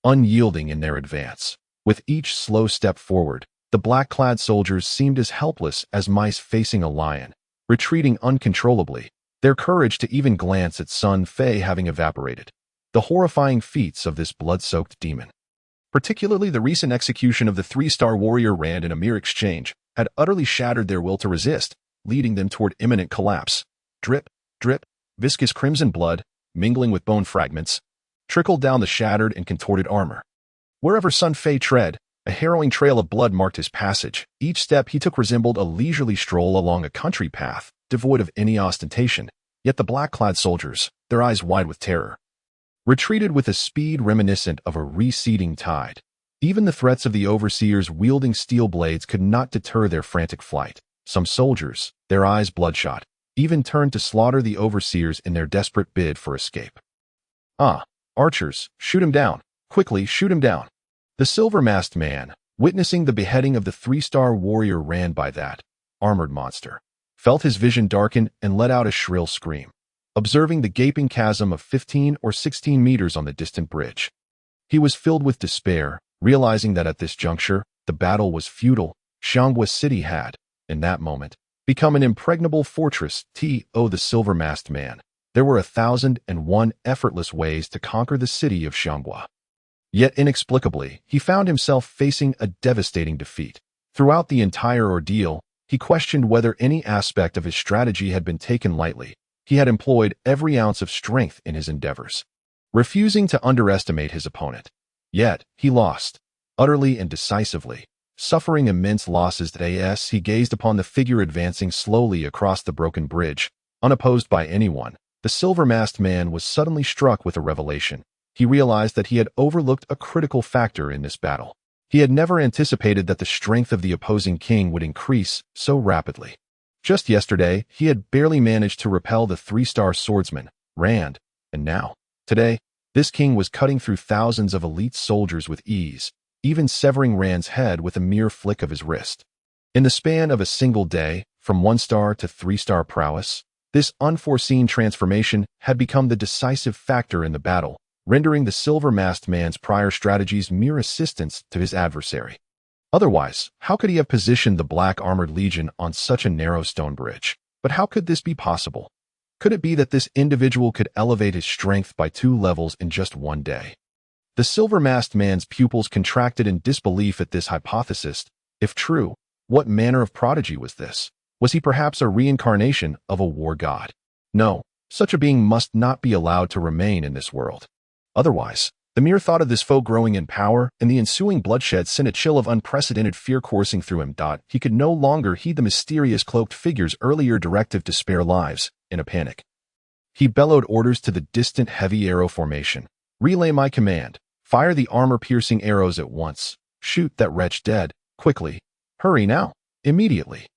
unyielding in their advance. With each slow step forward, the black-clad soldiers seemed as helpless as mice facing a lion, retreating uncontrollably, their courage to even glance at Sun Fei having evaporated. The horrifying feats of this blood-soaked demon, particularly the recent execution of the 3-star warrior Rand in a mere exchange, had utterly shattered their will to resist, leading them toward imminent collapse. Drip, drip, viscous crimson blood, mingling with bone fragments, trickled down the shattered and contorted armor. Wherever Sun Fei tread, a harrowing trail of blood marked his passage. Each step he took resembled a leisurely stroll along a country path, devoid of any ostentation. Yet the black-clad soldiers, their eyes wide with terror, retreated with a speed reminiscent of a receding tide. Even the threats of the overseers wielding steel blades could not deter their frantic flight. Some soldiers, their eyes bloodshot, even turned to slaughter the overseers in their desperate bid for escape. Ah, archers, shoot him down. Quickly, shoot him down. The silver-masked man, witnessing the beheading of the 3-star warrior Rand by that armored monster, felt his vision darken and let out a shrill scream, observing the gaping chasm of 15 or 16 meters on the distant bridge. He was filled with despair, realizing that at this juncture, the battle was futile. Xianghua City had, in that moment, become an impregnable fortress. The silver-masked man. There were 1,001 effortless ways to conquer the city of Xianghua. Yet inexplicably, he found himself facing a devastating defeat. Throughout the entire ordeal, he questioned whether any aspect of his strategy had been taken lightly. He had employed every ounce of strength in his endeavors, refusing to underestimate his opponent. Yet, he lost, utterly and decisively. Suffering immense losses he gazed upon the figure advancing slowly across the broken bridge. Unopposed by anyone, the silver-masked man was suddenly struck with a revelation. He realized that he had overlooked a critical factor in this battle. He had never anticipated that the strength of the opposing king would increase so rapidly. Just yesterday, he had barely managed to repel the 3-star swordsman, Rand, and now, today, this king was cutting through thousands of elite soldiers with ease, even severing Rand's head with a mere flick of his wrist. In the span of a single day, from 1-star to 3-star prowess, this unforeseen transformation had become the decisive factor in the battle, rendering the silver-masked man's prior strategies mere assistance to his adversary. Otherwise, how could he have positioned the black-armored legion on such a narrow stone bridge? But how could this be possible? Could it be that this individual could elevate his strength by 2 levels in just one day? The silver-masked man's pupils contracted in disbelief at this hypothesis. If true, what manner of prodigy was this? Was he perhaps a reincarnation of a war god? No, such a being must not be allowed to remain in this world. Otherwise, the mere thought of this foe growing in power and the ensuing bloodshed sent a chill of unprecedented fear coursing through him. He could no longer heed the mysterious cloaked figure's earlier directive to spare lives. In a panic, he bellowed orders to the distant heavy arrow formation. Relay my command. Fire the armor-piercing arrows at once. Shoot that wretch dead. Quickly. Hurry now. Immediately.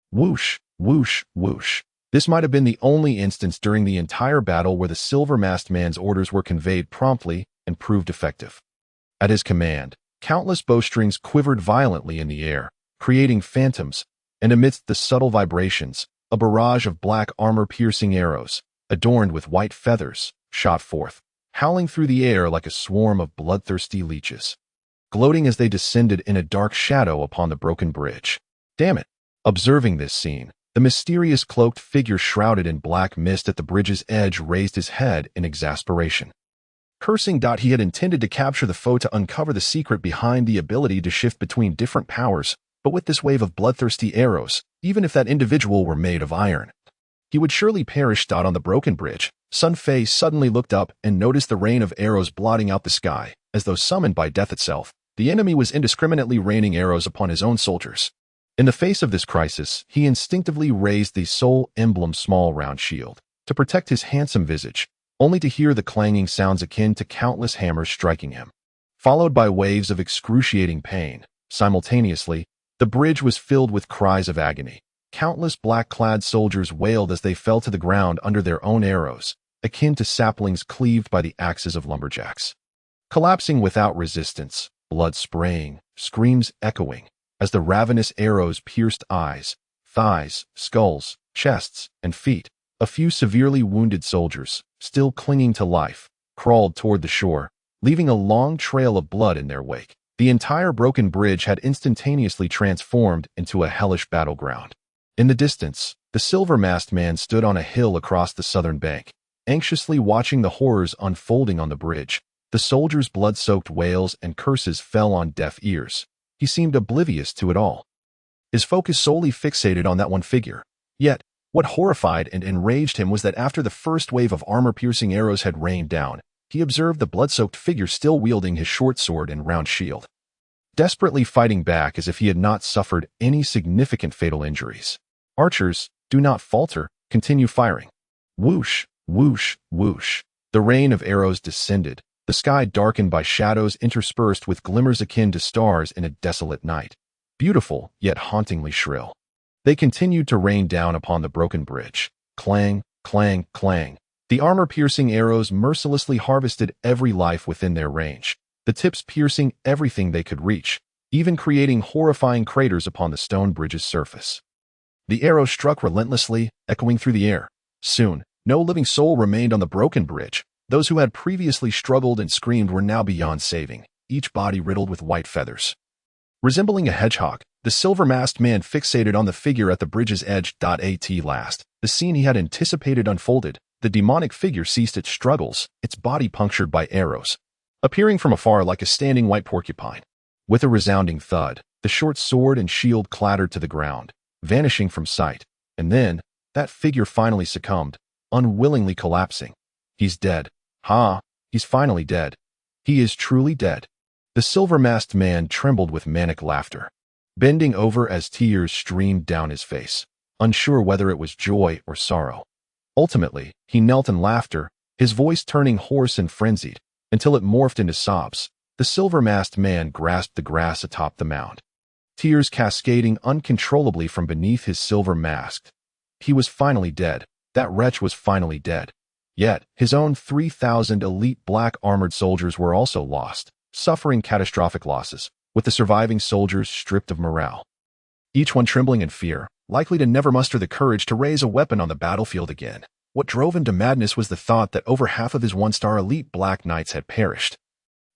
Whoosh, whoosh, whoosh. This might have been the only instance during the entire battle where the silver-masked man's orders were conveyed promptly and proved effective. At his command, countless bowstrings quivered violently in the air, creating phantoms, and amidst the subtle vibrations, a barrage of black armor-piercing arrows, adorned with white feathers, shot forth, howling through the air like a swarm of bloodthirsty leeches, gloating as they descended in a dark shadow upon the broken bridge. Damn it! Observing this scene, the mysterious cloaked figure shrouded in black mist at the bridge's edge raised his head in exasperation. Cursing, he had intended to capture the foe to uncover the secret behind the ability to shift between different powers, but with this wave of bloodthirsty arrows, even if that individual were made of iron, he would surely perish. On the broken bridge, Sun Fei suddenly looked up and noticed the rain of arrows blotting out the sky, as though summoned by death itself. The enemy was indiscriminately raining arrows upon his own soldiers. In the face of this crisis, he instinctively raised the soul emblem small round shield to protect his handsome visage, only to hear the clanging sounds akin to countless hammers striking him, followed by waves of excruciating pain. Simultaneously, the bridge was filled with cries of agony. Countless black-clad soldiers wailed as they fell to the ground under their own arrows, akin to saplings cleaved by the axes of lumberjacks. Collapsing without resistance, blood spraying, screams echoing, as the ravenous arrows pierced eyes, thighs, skulls, chests, and feet. A few severely wounded soldiers, still clinging to life, crawled toward the shore, leaving a long trail of blood in their wake. The entire broken bridge had instantaneously transformed into a hellish battleground. In the distance, the silver-masked man stood on a hill across the southern bank, anxiously watching the horrors unfolding on the bridge. The soldiers' blood-soaked wails and curses fell on deaf ears. He seemed oblivious to it all, his focus solely fixated on that one figure. Yet, what horrified and enraged him was that after the first wave of armor-piercing arrows had rained down, he observed the blood-soaked figure still wielding his short sword and round shield, desperately fighting back as if he had not suffered any significant fatal injuries. Archers, do not falter, continue firing. Whoosh, whoosh, whoosh. The rain of arrows descended, the sky darkened by shadows interspersed with glimmers akin to stars in a desolate night. Beautiful, yet hauntingly shrill. They continued to rain down upon the broken bridge. Clang, clang, clang. The armor-piercing arrows mercilessly harvested every life within their range, the tips piercing everything they could reach, even creating horrifying craters upon the stone bridge's surface. The arrows struck relentlessly, echoing through the air. Soon, no living soul remained on the broken bridge. Those who had previously struggled and screamed were now beyond saving, each body riddled with white feathers. Resembling a hedgehog, the silver-masked man fixated on the figure at the bridge's edge. At last, the scene he had anticipated unfolded. The demonic figure ceased its struggles, its body punctured by arrows, appearing from afar like a standing white porcupine. With a resounding thud, the short sword and shield clattered to the ground, vanishing from sight. And then, that figure finally succumbed, unwillingly collapsing. He's dead. He's finally dead. He is truly dead. The silver-masked man trembled with manic laughter, bending over as tears streamed down his face, unsure whether it was joy or sorrow. Ultimately, he knelt in laughter, his voice turning hoarse and frenzied, until it morphed into sobs. The silver-masked man grasped the grass atop the mound, tears cascading uncontrollably from beneath his silver mask. He was finally dead. That wretch was finally dead. Yet, his own 3,000 elite black-armored soldiers were also lost, suffering catastrophic losses, with the surviving soldiers stripped of morale, each one trembling in fear, likely to never muster the courage to raise a weapon on the battlefield again. What drove him to madness was the thought that over half of his one-star elite black knights had perished,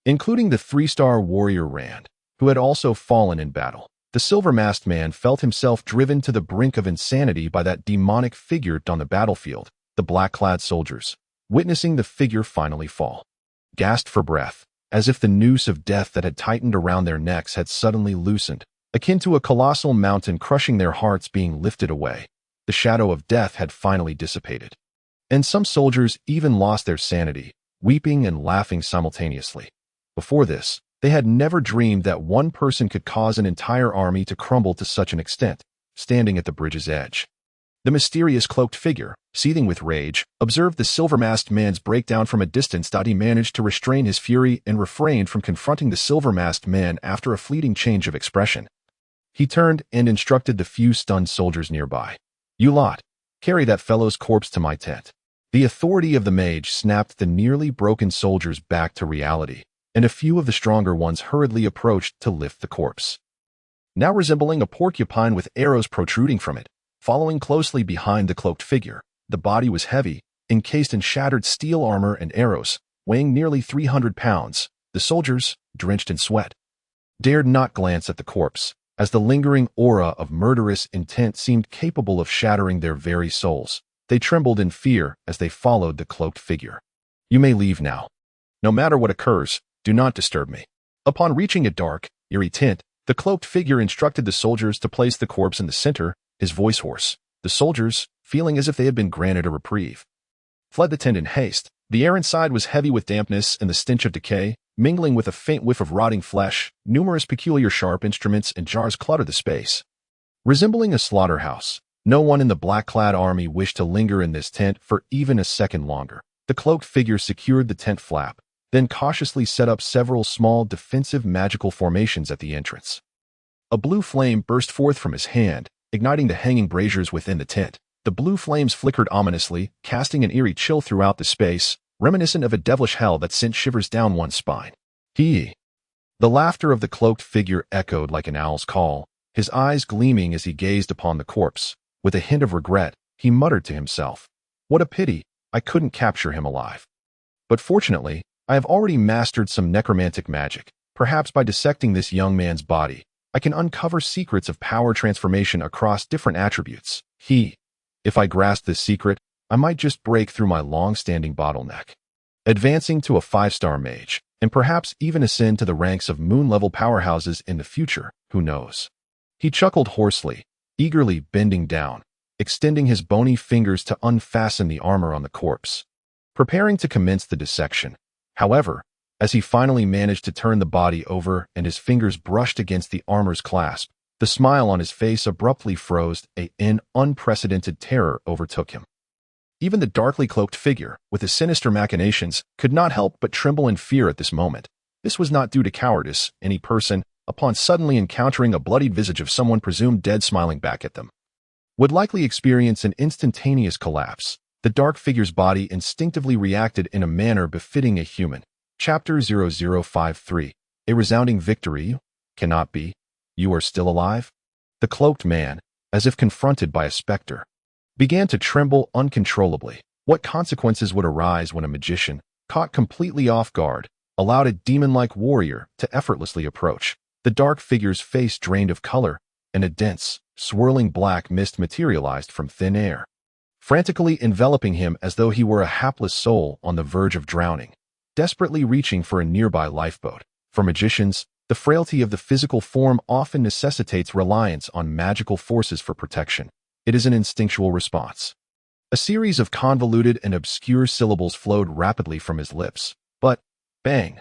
including the 3-star warrior Rand, who had also fallen in battle. The silver-masked man felt himself driven to the brink of insanity by that demonic figure on the battlefield. The black-clad soldiers, witnessing the figure finally fall, gasped for breath, as if the noose of death that had tightened around their necks had suddenly loosened, akin to a colossal mountain crushing their hearts being lifted away. The shadow of death had finally dissipated, and some soldiers even lost their sanity, weeping and laughing simultaneously. Before this, they had never dreamed that one person could cause an entire army to crumble to such an extent. Standing at the bridge's edge, the mysterious cloaked figure, seething with rage, observed the silver-masked man's breakdown from a distance. He managed to restrain his fury and refrained from confronting the silver-masked man after a fleeting change of expression. He turned and instructed the few stunned soldiers nearby. "You lot, carry that fellow's corpse to my tent." The authority of the mage snapped the nearly broken soldiers back to reality, and a few of the stronger ones hurriedly approached to lift the corpse, now resembling a porcupine with arrows protruding from it. Following closely behind the cloaked figure, the body was heavy, encased in shattered steel armor and arrows, weighing nearly 300 pounds. The soldiers, drenched in sweat, dared not glance at the corpse, as the lingering aura of murderous intent seemed capable of shattering their very souls. They trembled in fear as they followed the cloaked figure. "You may leave now. No matter what occurs, do not disturb me." Upon reaching a dark, eerie tent, the cloaked figure instructed the soldiers to place the corpse in the center, his voice hoarse. The soldiers, feeling as if they had been granted a reprieve, fled the tent in haste. The air inside was heavy with dampness and the stench of decay. mingling with a faint whiff of rotting flesh. Numerous peculiar sharp instruments and jars cluttered the space. Resembling a slaughterhouse, no one in the black-clad army wished to linger in this tent for even a second longer. The cloaked figure secured the tent flap, then cautiously set up several small defensive magical formations at the entrance. A blue flame burst forth from his hand, igniting the hanging braziers within the tent. The blue flames flickered ominously, casting an eerie chill throughout the space, reminiscent of a devilish hell that sent shivers down one's spine. The laughter of the cloaked figure echoed like an owl's call, his eyes gleaming as he gazed upon the corpse. With a hint of regret, he muttered to himself, "What a pity, I couldn't capture him alive. But fortunately, I have already mastered some necromantic magic. Perhaps by dissecting this young man's body, I can uncover secrets of power transformation across different attributes. If I grasp this secret, I might just break through my long-standing bottleneck, advancing to a 5-star mage, and perhaps even ascend to the ranks of moon-level powerhouses in the future, who knows?" He chuckled hoarsely, eagerly bending down, extending his bony fingers to unfasten the armor on the corpse, preparing to commence the dissection. However, as he finally managed to turn the body over and his fingers brushed against the armor's clasp, the smile on his face abruptly froze. An unprecedented terror overtook him. Even the darkly cloaked figure, with his sinister machinations, could not help but tremble in fear at this moment. This was not due to cowardice. Any person, upon suddenly encountering a bloodied visage of someone presumed dead smiling back at them, would likely experience an instantaneous collapse. The dark figure's body instinctively reacted in a manner befitting a human. Chapter 0053. A resounding victory? Cannot be. You are still alive? The cloaked man, as if confronted by a specter, began to tremble uncontrollably. What consequences would arise when a magician, caught completely off guard, allowed a demon-like warrior to effortlessly approach? The dark figure's face drained of color, and a dense, swirling black mist materialized from thin air, frantically enveloping him as though he were a hapless soul on the verge of drowning, desperately reaching for a nearby lifeboat. For magicians, the frailty of the physical form often necessitates reliance on magical forces for protection. It is an instinctual response. A series of convoluted and obscure syllables flowed rapidly from his lips, but, bang!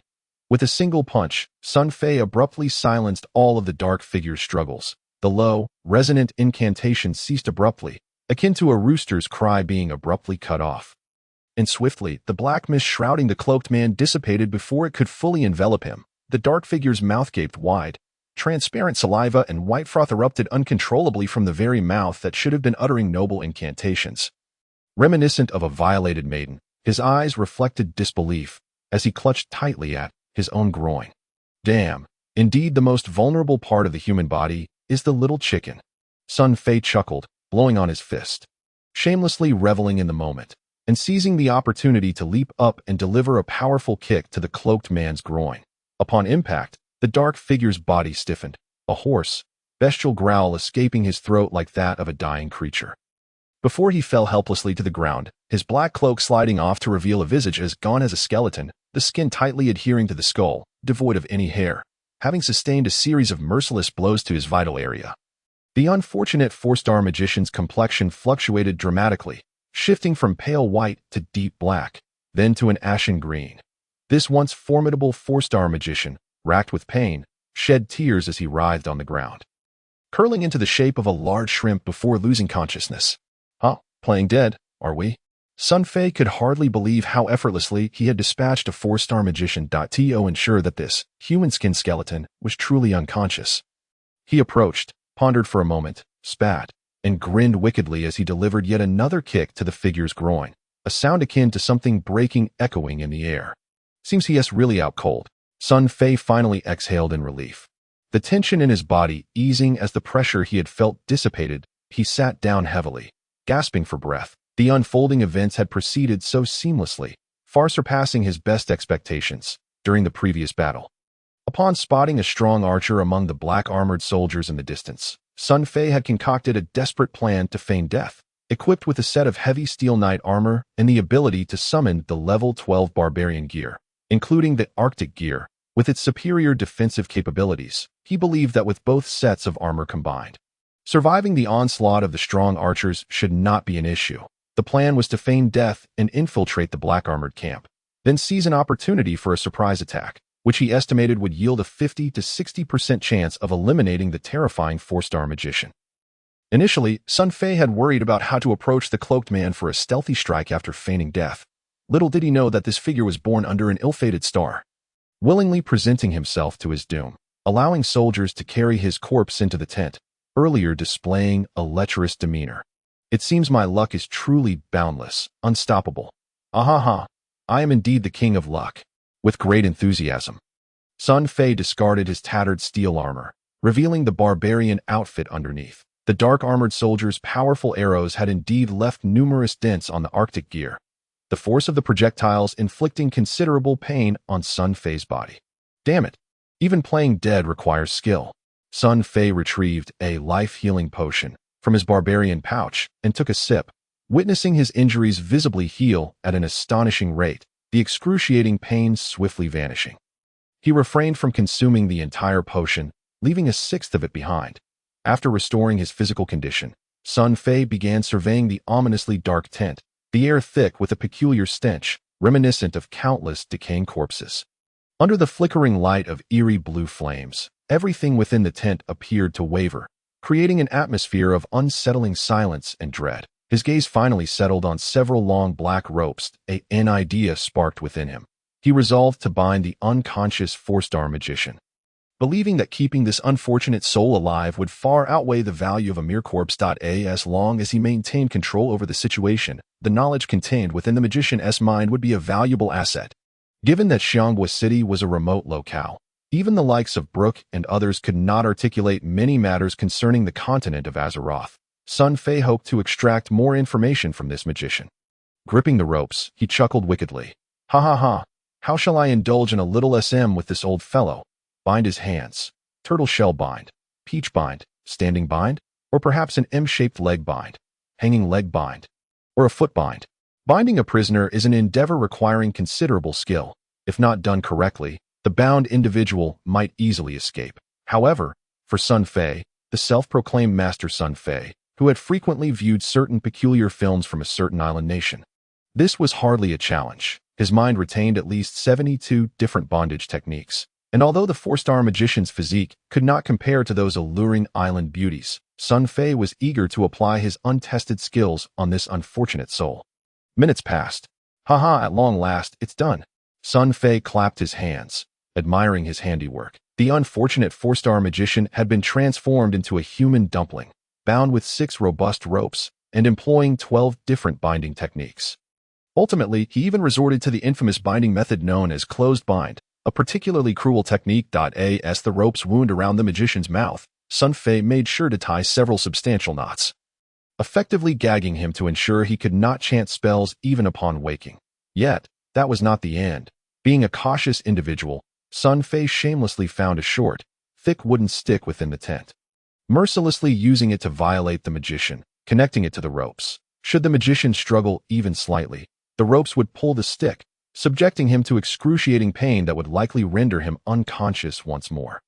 With a single punch, Sun Fei abruptly silenced all of the dark figure's struggles. The low, resonant incantation ceased abruptly, akin to a rooster's cry being abruptly cut off. And swiftly, the black mist shrouding the cloaked man dissipated before it could fully envelop him. The dark figure's mouth gaped wide. Transparent saliva and white froth erupted uncontrollably from the very mouth that should have been uttering noble incantations. Reminiscent of a violated maiden, his eyes reflected disbelief as he clutched tightly at his own groin. Damn, indeed the most vulnerable part of the human body is the little chicken. Sun Fei chuckled, blowing on his fist, shamelessly reveling in the moment, and seizing the opportunity to leap up and deliver a powerful kick to the cloaked man's groin. Upon impact, the dark figure's body stiffened, a hoarse, bestial growl escaping his throat like that of a dying creature. Before he fell helplessly to the ground, his black cloak sliding off to reveal a visage as gaunt as a skeleton, the skin tightly adhering to the skull, devoid of any hair, having sustained a series of merciless blows to his vital area. The unfortunate 4-star magician's complexion fluctuated dramatically, shifting from pale white to deep black, then to an ashen green. This once formidable 4-star magician, racked with pain, shed tears as he writhed on the ground, curling into the shape of a large shrimp before losing consciousness. Playing dead, are we? Sun Fei could hardly believe how effortlessly he had dispatched a 4-star magician to ensure that this human-skin skeleton was truly unconscious. He approached, pondered for a moment, spat, and grinned wickedly as he delivered yet another kick to the figure's groin, a sound akin to something breaking echoing in the air. Seems he is really out cold. Sun Fei finally exhaled in relief. The tension in his body easing as the pressure he had felt dissipated, he sat down heavily, gasping for breath. The unfolding events had proceeded so seamlessly, far surpassing his best expectations during the previous battle. Upon spotting a strong archer among the black-armored soldiers in the distance, Sun Fei had concocted a desperate plan to feign death. Equipped with a set of heavy steel knight armor and the ability to summon the level 12 barbarian gear, including the Arctic gear, with its superior defensive capabilities, he believed that with both sets of armor combined, surviving the onslaught of the strong archers should not be an issue. The plan was to feign death and infiltrate the black-armored camp, then seize an opportunity for a surprise attack. which he estimated would yield a 50 to 60% chance of eliminating the terrifying 4-star magician. Initially, Sun Fei had worried about how to approach the cloaked man for a stealthy strike after feigning death. Little did he know that this figure was born under an ill-fated star, willingly presenting himself to his doom, allowing soldiers to carry his corpse into the tent, earlier displaying a lecherous demeanor. It seems my luck is truly boundless, unstoppable. Ahaha, I am indeed the king of luck. With great enthusiasm, Sun Fei discarded his tattered steel armor, revealing the barbarian outfit underneath. The dark-armored soldier's powerful arrows had indeed left numerous dents on the Arctic gear, the force of the projectiles inflicting considerable pain on Sun Fei's body. Damn it, even playing dead requires skill. Sun Fei retrieved a life-healing potion from his barbarian pouch and took a sip, witnessing his injuries visibly heal at an astonishing rate, the excruciating pain swiftly vanishing. He refrained from consuming the entire potion, leaving a sixth of it behind. After restoring his physical condition, Sun Fei began surveying the ominously dark tent, the air thick with a peculiar stench, reminiscent of countless decaying corpses. Under the flickering light of eerie blue flames, everything within the tent appeared to waver, creating an atmosphere of unsettling silence and dread. His gaze finally settled on several long black ropes. An idea sparked within him. He resolved to bind the unconscious 4-star magician. Believing that keeping this unfortunate soul alive would far outweigh the value of a mere corpse. As long as he maintained control over the situation, the knowledge contained within the magician's mind would be a valuable asset. Given that Xianghua City was a remote locale, even the likes of Brooke and others could not articulate many matters concerning the continent of Azeroth. Sun Fei hoped to extract more information from this magician. Gripping the ropes, he chuckled wickedly. Ha ha ha, how shall I indulge in a little SM with this old fellow? Bind his hands, turtle shell bind, peach bind, standing bind, or perhaps an M-shaped leg bind, hanging leg bind, or a foot bind. Binding a prisoner is an endeavor requiring considerable skill. If not done correctly, the bound individual might easily escape. However, for Sun Fei, the self-proclaimed Master Sun Fei, who had frequently viewed certain peculiar films from a certain island nation, this was hardly a challenge. His mind retained at least 72 different bondage techniques. And although the 4-star magician's physique could not compare to those alluring island beauties, Sun Fei was eager to apply his untested skills on this unfortunate soul. Minutes passed. Haha, at long last, it's done. Sun Fei clapped his hands, admiring his handiwork. The unfortunate 4-star magician had been transformed into a human dumpling, bound with 6 robust ropes, and employing 12 different binding techniques. Ultimately, he even resorted to the infamous binding method known as closed bind, a particularly cruel technique. As the ropes wound around the magician's mouth, Sun Fei made sure to tie several substantial knots, effectively gagging him to ensure he could not chant spells even upon waking. Yet, that was not the end. Being a cautious individual, Sun Fei shamelessly found a short, thick wooden stick within the tent, mercilessly using it to violate the magician, connecting it to the ropes. Should the magician struggle even slightly, the ropes would pull the stick, subjecting him to excruciating pain that would likely render him unconscious once more.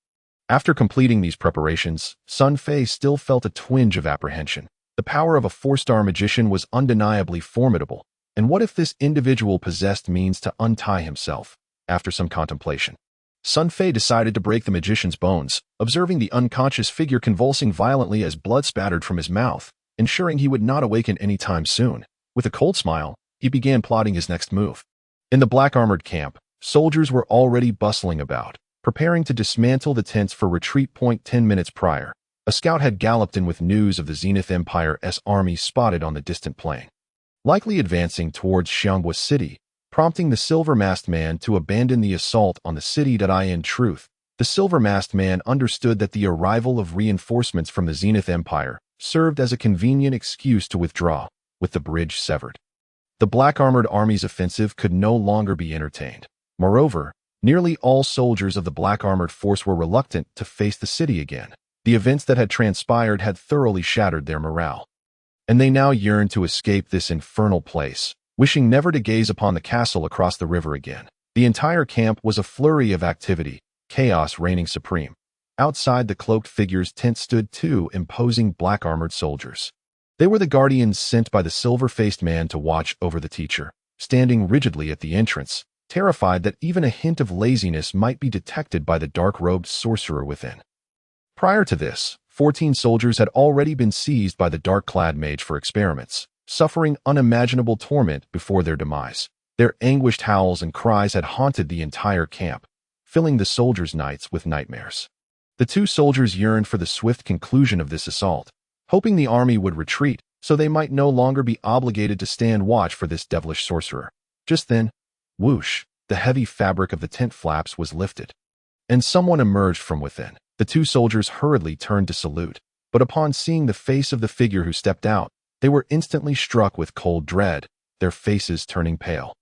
After completing these preparations, Sun Fei still felt a twinge of apprehension. The power of a 4-star magician was undeniably formidable, and what if this individual possessed means to untie himself? After some contemplation, Sun Fei decided to break the magician's bones, observing the unconscious figure convulsing violently as blood spattered from his mouth, ensuring he would not awaken any time soon. With a cold smile, he began plotting his next move. In the black-armored camp, soldiers were already bustling about, preparing to dismantle the tents for retreat. 10 minutes prior, a scout had galloped in with news of the Zenith Empire's army spotted on the distant plain, likely advancing towards Xianghua City, prompting the silver-masked man to abandon the assault on the city. In truth, the silver-masked man understood that the arrival of reinforcements from the Zenith Empire served as a convenient excuse to withdraw, with the bridge severed. The black-armored army's offensive could no longer be entertained. Moreover, nearly all soldiers of the black-armored force were reluctant to face the city again. The events that had transpired had thoroughly shattered their morale, and they now yearned to escape this infernal place, wishing never to gaze upon the castle across the river again. The entire camp was a flurry of activity, chaos reigning supreme. Outside the cloaked figure's tent stood 2 imposing black-armored soldiers. They were the guardians sent by the silver-faced man to watch over the teacher. Standing rigidly at the entrance, terrified that even a hint of laziness might be detected by the dark-robed sorcerer within. Prior to this, 14 soldiers had already been seized by the dark-clad mage for experiments, suffering unimaginable torment before their demise. Their anguished howls and cries had haunted the entire camp, filling the soldiers' nights with nightmares. The 2 soldiers yearned for the swift conclusion of this assault, hoping the army would retreat so they might no longer be obligated to stand watch for this devilish sorcerer. Just then, whoosh, the heavy fabric of the tent flaps was lifted, and someone emerged from within. The 2 soldiers hurriedly turned to salute, but upon seeing the face of the figure who stepped out, they were instantly struck with cold dread, their faces turning pale.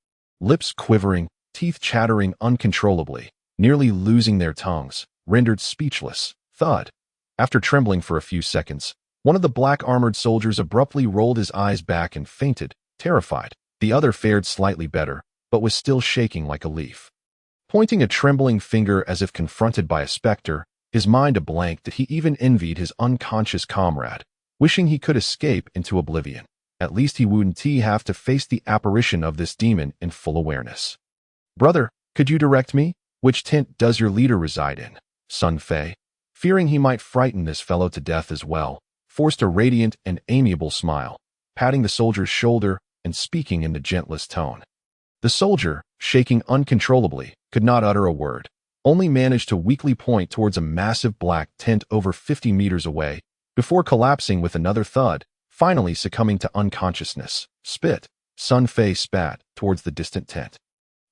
Lips quivering, teeth chattering uncontrollably, nearly losing their tongues, rendered speechless. Thud. After trembling for a few seconds, one of the black-armored soldiers abruptly rolled his eyes back and fainted, terrified. The other fared slightly better, but was still shaking like a leaf. Pointing a trembling finger as if confronted by a specter, his mind a blank that he even envied his unconscious comrade, wishing he could escape into oblivion. At least he wouldn't have to face the apparition of this demon in full awareness. "Brother, could you direct me? Which tent does your leader reside in?" Sun Fei, fearing he might frighten this fellow to death as well, forced a radiant and amiable smile, patting the soldier's shoulder and speaking in the gentlest tone. The soldier, shaking uncontrollably, could not utter a word, only managed to weakly point towards a massive black tent over 50 meters away, before collapsing with another thud, finally succumbing to unconsciousness. Spit, Sun Fei spat towards the distant tent,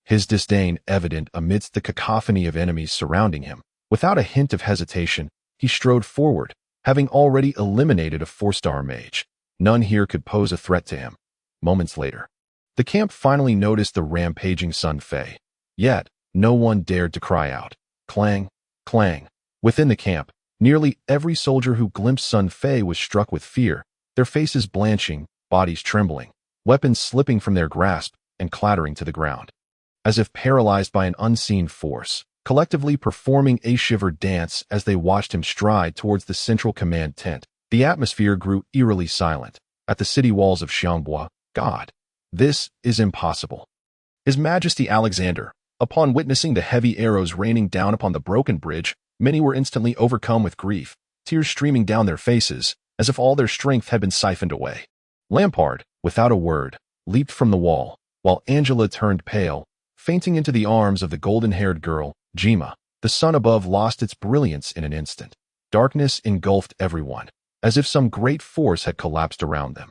his disdain evident amidst the cacophony of enemies surrounding him. Without a hint of hesitation, he strode forward, having already eliminated a 4-star mage. None here could pose a threat to him. Moments later, the camp finally noticed the rampaging Sun Fei. Yet, no one dared to cry out. Clang, clang. Within the camp, nearly every soldier who glimpsed Sun Fei was struck with fear, their faces blanching, bodies trembling, weapons slipping from their grasp and clattering to the ground. As if paralyzed by an unseen force, collectively performing a shiver dance as they watched him stride towards the central command tent, the atmosphere grew eerily silent. At the city walls of Xiangbo, God, this is impossible. His Majesty Alexander, upon witnessing the heavy arrows raining down upon the broken bridge, many were instantly overcome with grief, tears streaming down their faces, as if all their strength had been siphoned away. Lampard, without a word, leaped from the wall, while Angela turned pale, fainting into the arms of the golden-haired girl, Jima. The sun above lost its brilliance in an instant. Darkness engulfed everyone, as if some great force had collapsed around them.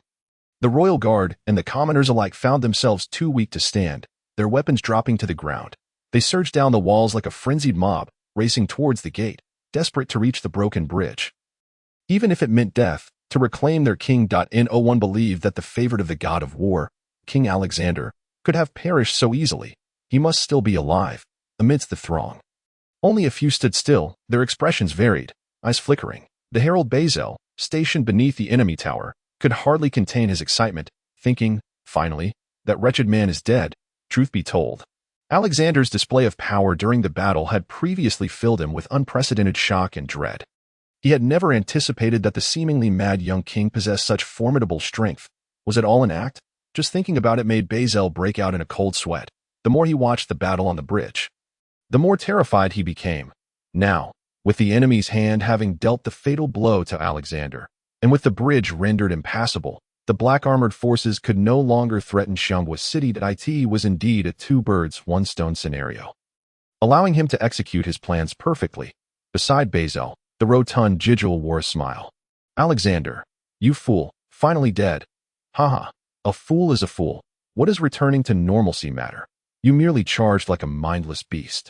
The royal guard and the commoners alike found themselves too weak to stand, their weapons dropping to the ground. They surged down the walls like a frenzied mob, racing towards the gate, desperate to reach the broken bridge. Even if it meant death, to reclaim their king. No one believed that the favorite of the god of war, King Alexander, could have perished so easily. He must still be alive, amidst the throng. Only a few stood still, their expressions varied, eyes flickering. The herald Bazel, stationed beneath the enemy tower, could hardly contain his excitement, thinking, finally, that wretched man is dead. Truth be told, Alexander's display of power during the battle had previously filled him with unprecedented shock and dread. He had never anticipated that the seemingly mad young king possessed such formidable strength. Was it all an act? Just thinking about it made Bazel break out in a cold sweat. The more he watched the battle on the bridge, the more terrified he became. Now, with the enemy's hand having dealt the fatal blow to Alexander, and with the bridge rendered impassable, the black-armored forces could no longer threaten Xiangbo City. It was indeed a two-birds-one-stone scenario, allowing him to execute his plans perfectly. Beside Bazel, the rotund Gegir wore a smile. "Alexander, you fool, finally dead. Haha, a fool is a fool. What does returning to normalcy matter? You merely charged like a mindless beast,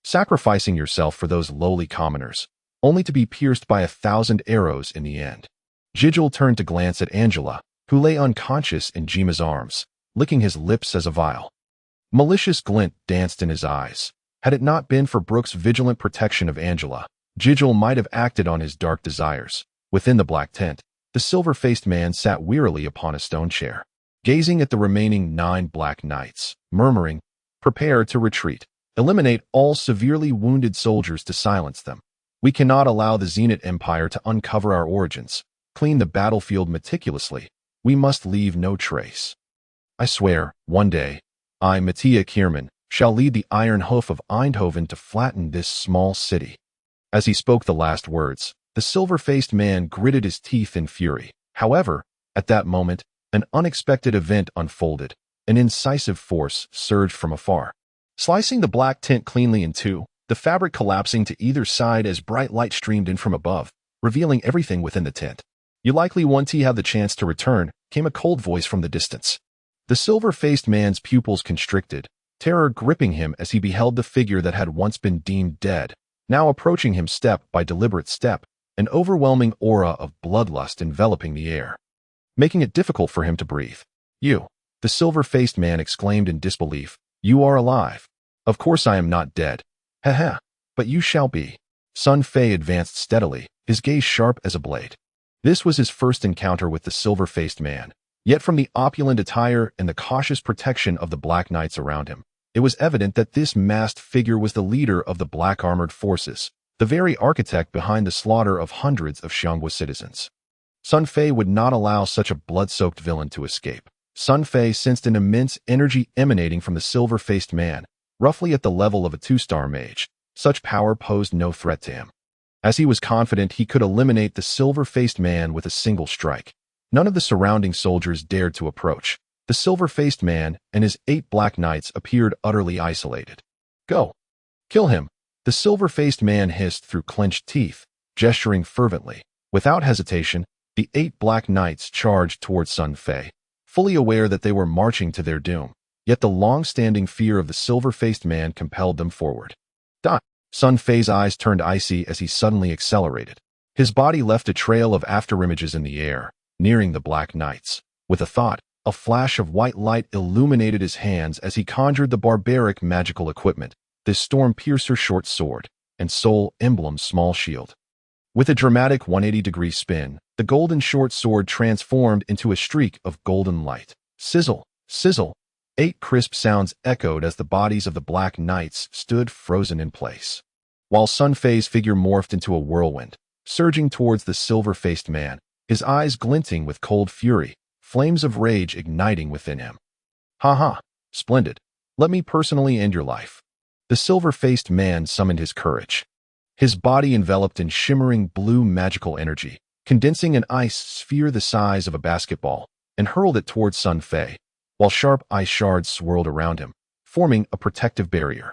sacrificing yourself for those lowly commoners, only to be pierced by 1,000 arrows in the end." Gegir turned to glance at Angela, who lay unconscious in Jima's arms, licking his lips as a vile, malicious glint danced in his eyes. Had it not been for Brooke's vigilant protection of Angela, Gegir might have acted on his dark desires. Within the black tent, the silver-faced man sat wearily upon a stone chair, gazing at the remaining 9 black knights, murmuring, "Prepare to retreat. Eliminate all severely wounded soldiers to silence them. We cannot allow the Zenith Empire to uncover our origins. Clean the battlefield meticulously. We must leave no trace. I swear, one day, I, Mattia Kierman, shall lead the iron hoof of Eindhoven to flatten this small city." As he spoke the last words, the silver-faced man gritted his teeth in fury. However, at that moment, an unexpected event unfolded. An incisive force surged from afar, slicing the black tent cleanly in two, the fabric collapsing to either side as bright light streamed in from above, revealing everything within the tent. "You likely won't have the chance to return," came a cold voice from the distance. The silver-faced man's pupils constricted, terror gripping him as he beheld the figure that had once been deemed dead, now approaching him step by deliberate step, an overwhelming aura of bloodlust enveloping the air, making it difficult for him to breathe. "You," the silver-faced man exclaimed in disbelief, "you are alive." "Of course I am not dead. Haha, but you shall be." Sun Fei advanced steadily, his gaze sharp as a blade. This was his first encounter with the silver-faced man, yet from the opulent attire and the cautious protection of the black knights around him, it was evident that this masked figure was the leader of the black armored forces, the very architect behind the slaughter of hundreds of Xiongwa citizens. Sun Fei would not allow such a blood-soaked villain to escape. Sun Fei sensed an immense energy emanating from the silver-faced man, roughly at the level of a 2-star mage. Such power posed no threat to him, as he was confident he could eliminate the silver-faced man with a single strike. None of the surrounding soldiers dared to approach. The silver-faced man and his 8 black knights appeared utterly isolated. "Go! Kill him!" the silver-faced man hissed through clenched teeth, gesturing fervently. Without hesitation, the 8 black knights charged towards Sun Fei, fully aware that they were marching to their doom. Yet the long-standing fear of the silver-faced man compelled them forward. "Die!" Sun Fei's eyes turned icy as he suddenly accelerated. His body left a trail of afterimages in the air, nearing the black knights. With a thought, a flash of white light illuminated his hands as he conjured the barbaric magical equipment, this storm-piercer short sword, and soul emblem small shield. With a dramatic 180-degree spin, the golden short sword transformed into a streak of golden light. Sizzle, sizzle. 8 crisp sounds echoed as the bodies of the black knights stood frozen in place, while Sun Fei's figure morphed into a whirlwind, surging towards the silver-faced man, his eyes glinting with cold fury, flames of rage igniting within him. "Ha ha! Splendid. Let me personally end your life." The silver-faced man summoned his courage, his body enveloped in shimmering blue magical energy, condensing an ice sphere the size of a basketball, and hurled it towards Sun Fei, while sharp ice shards swirled around him, forming a protective barrier.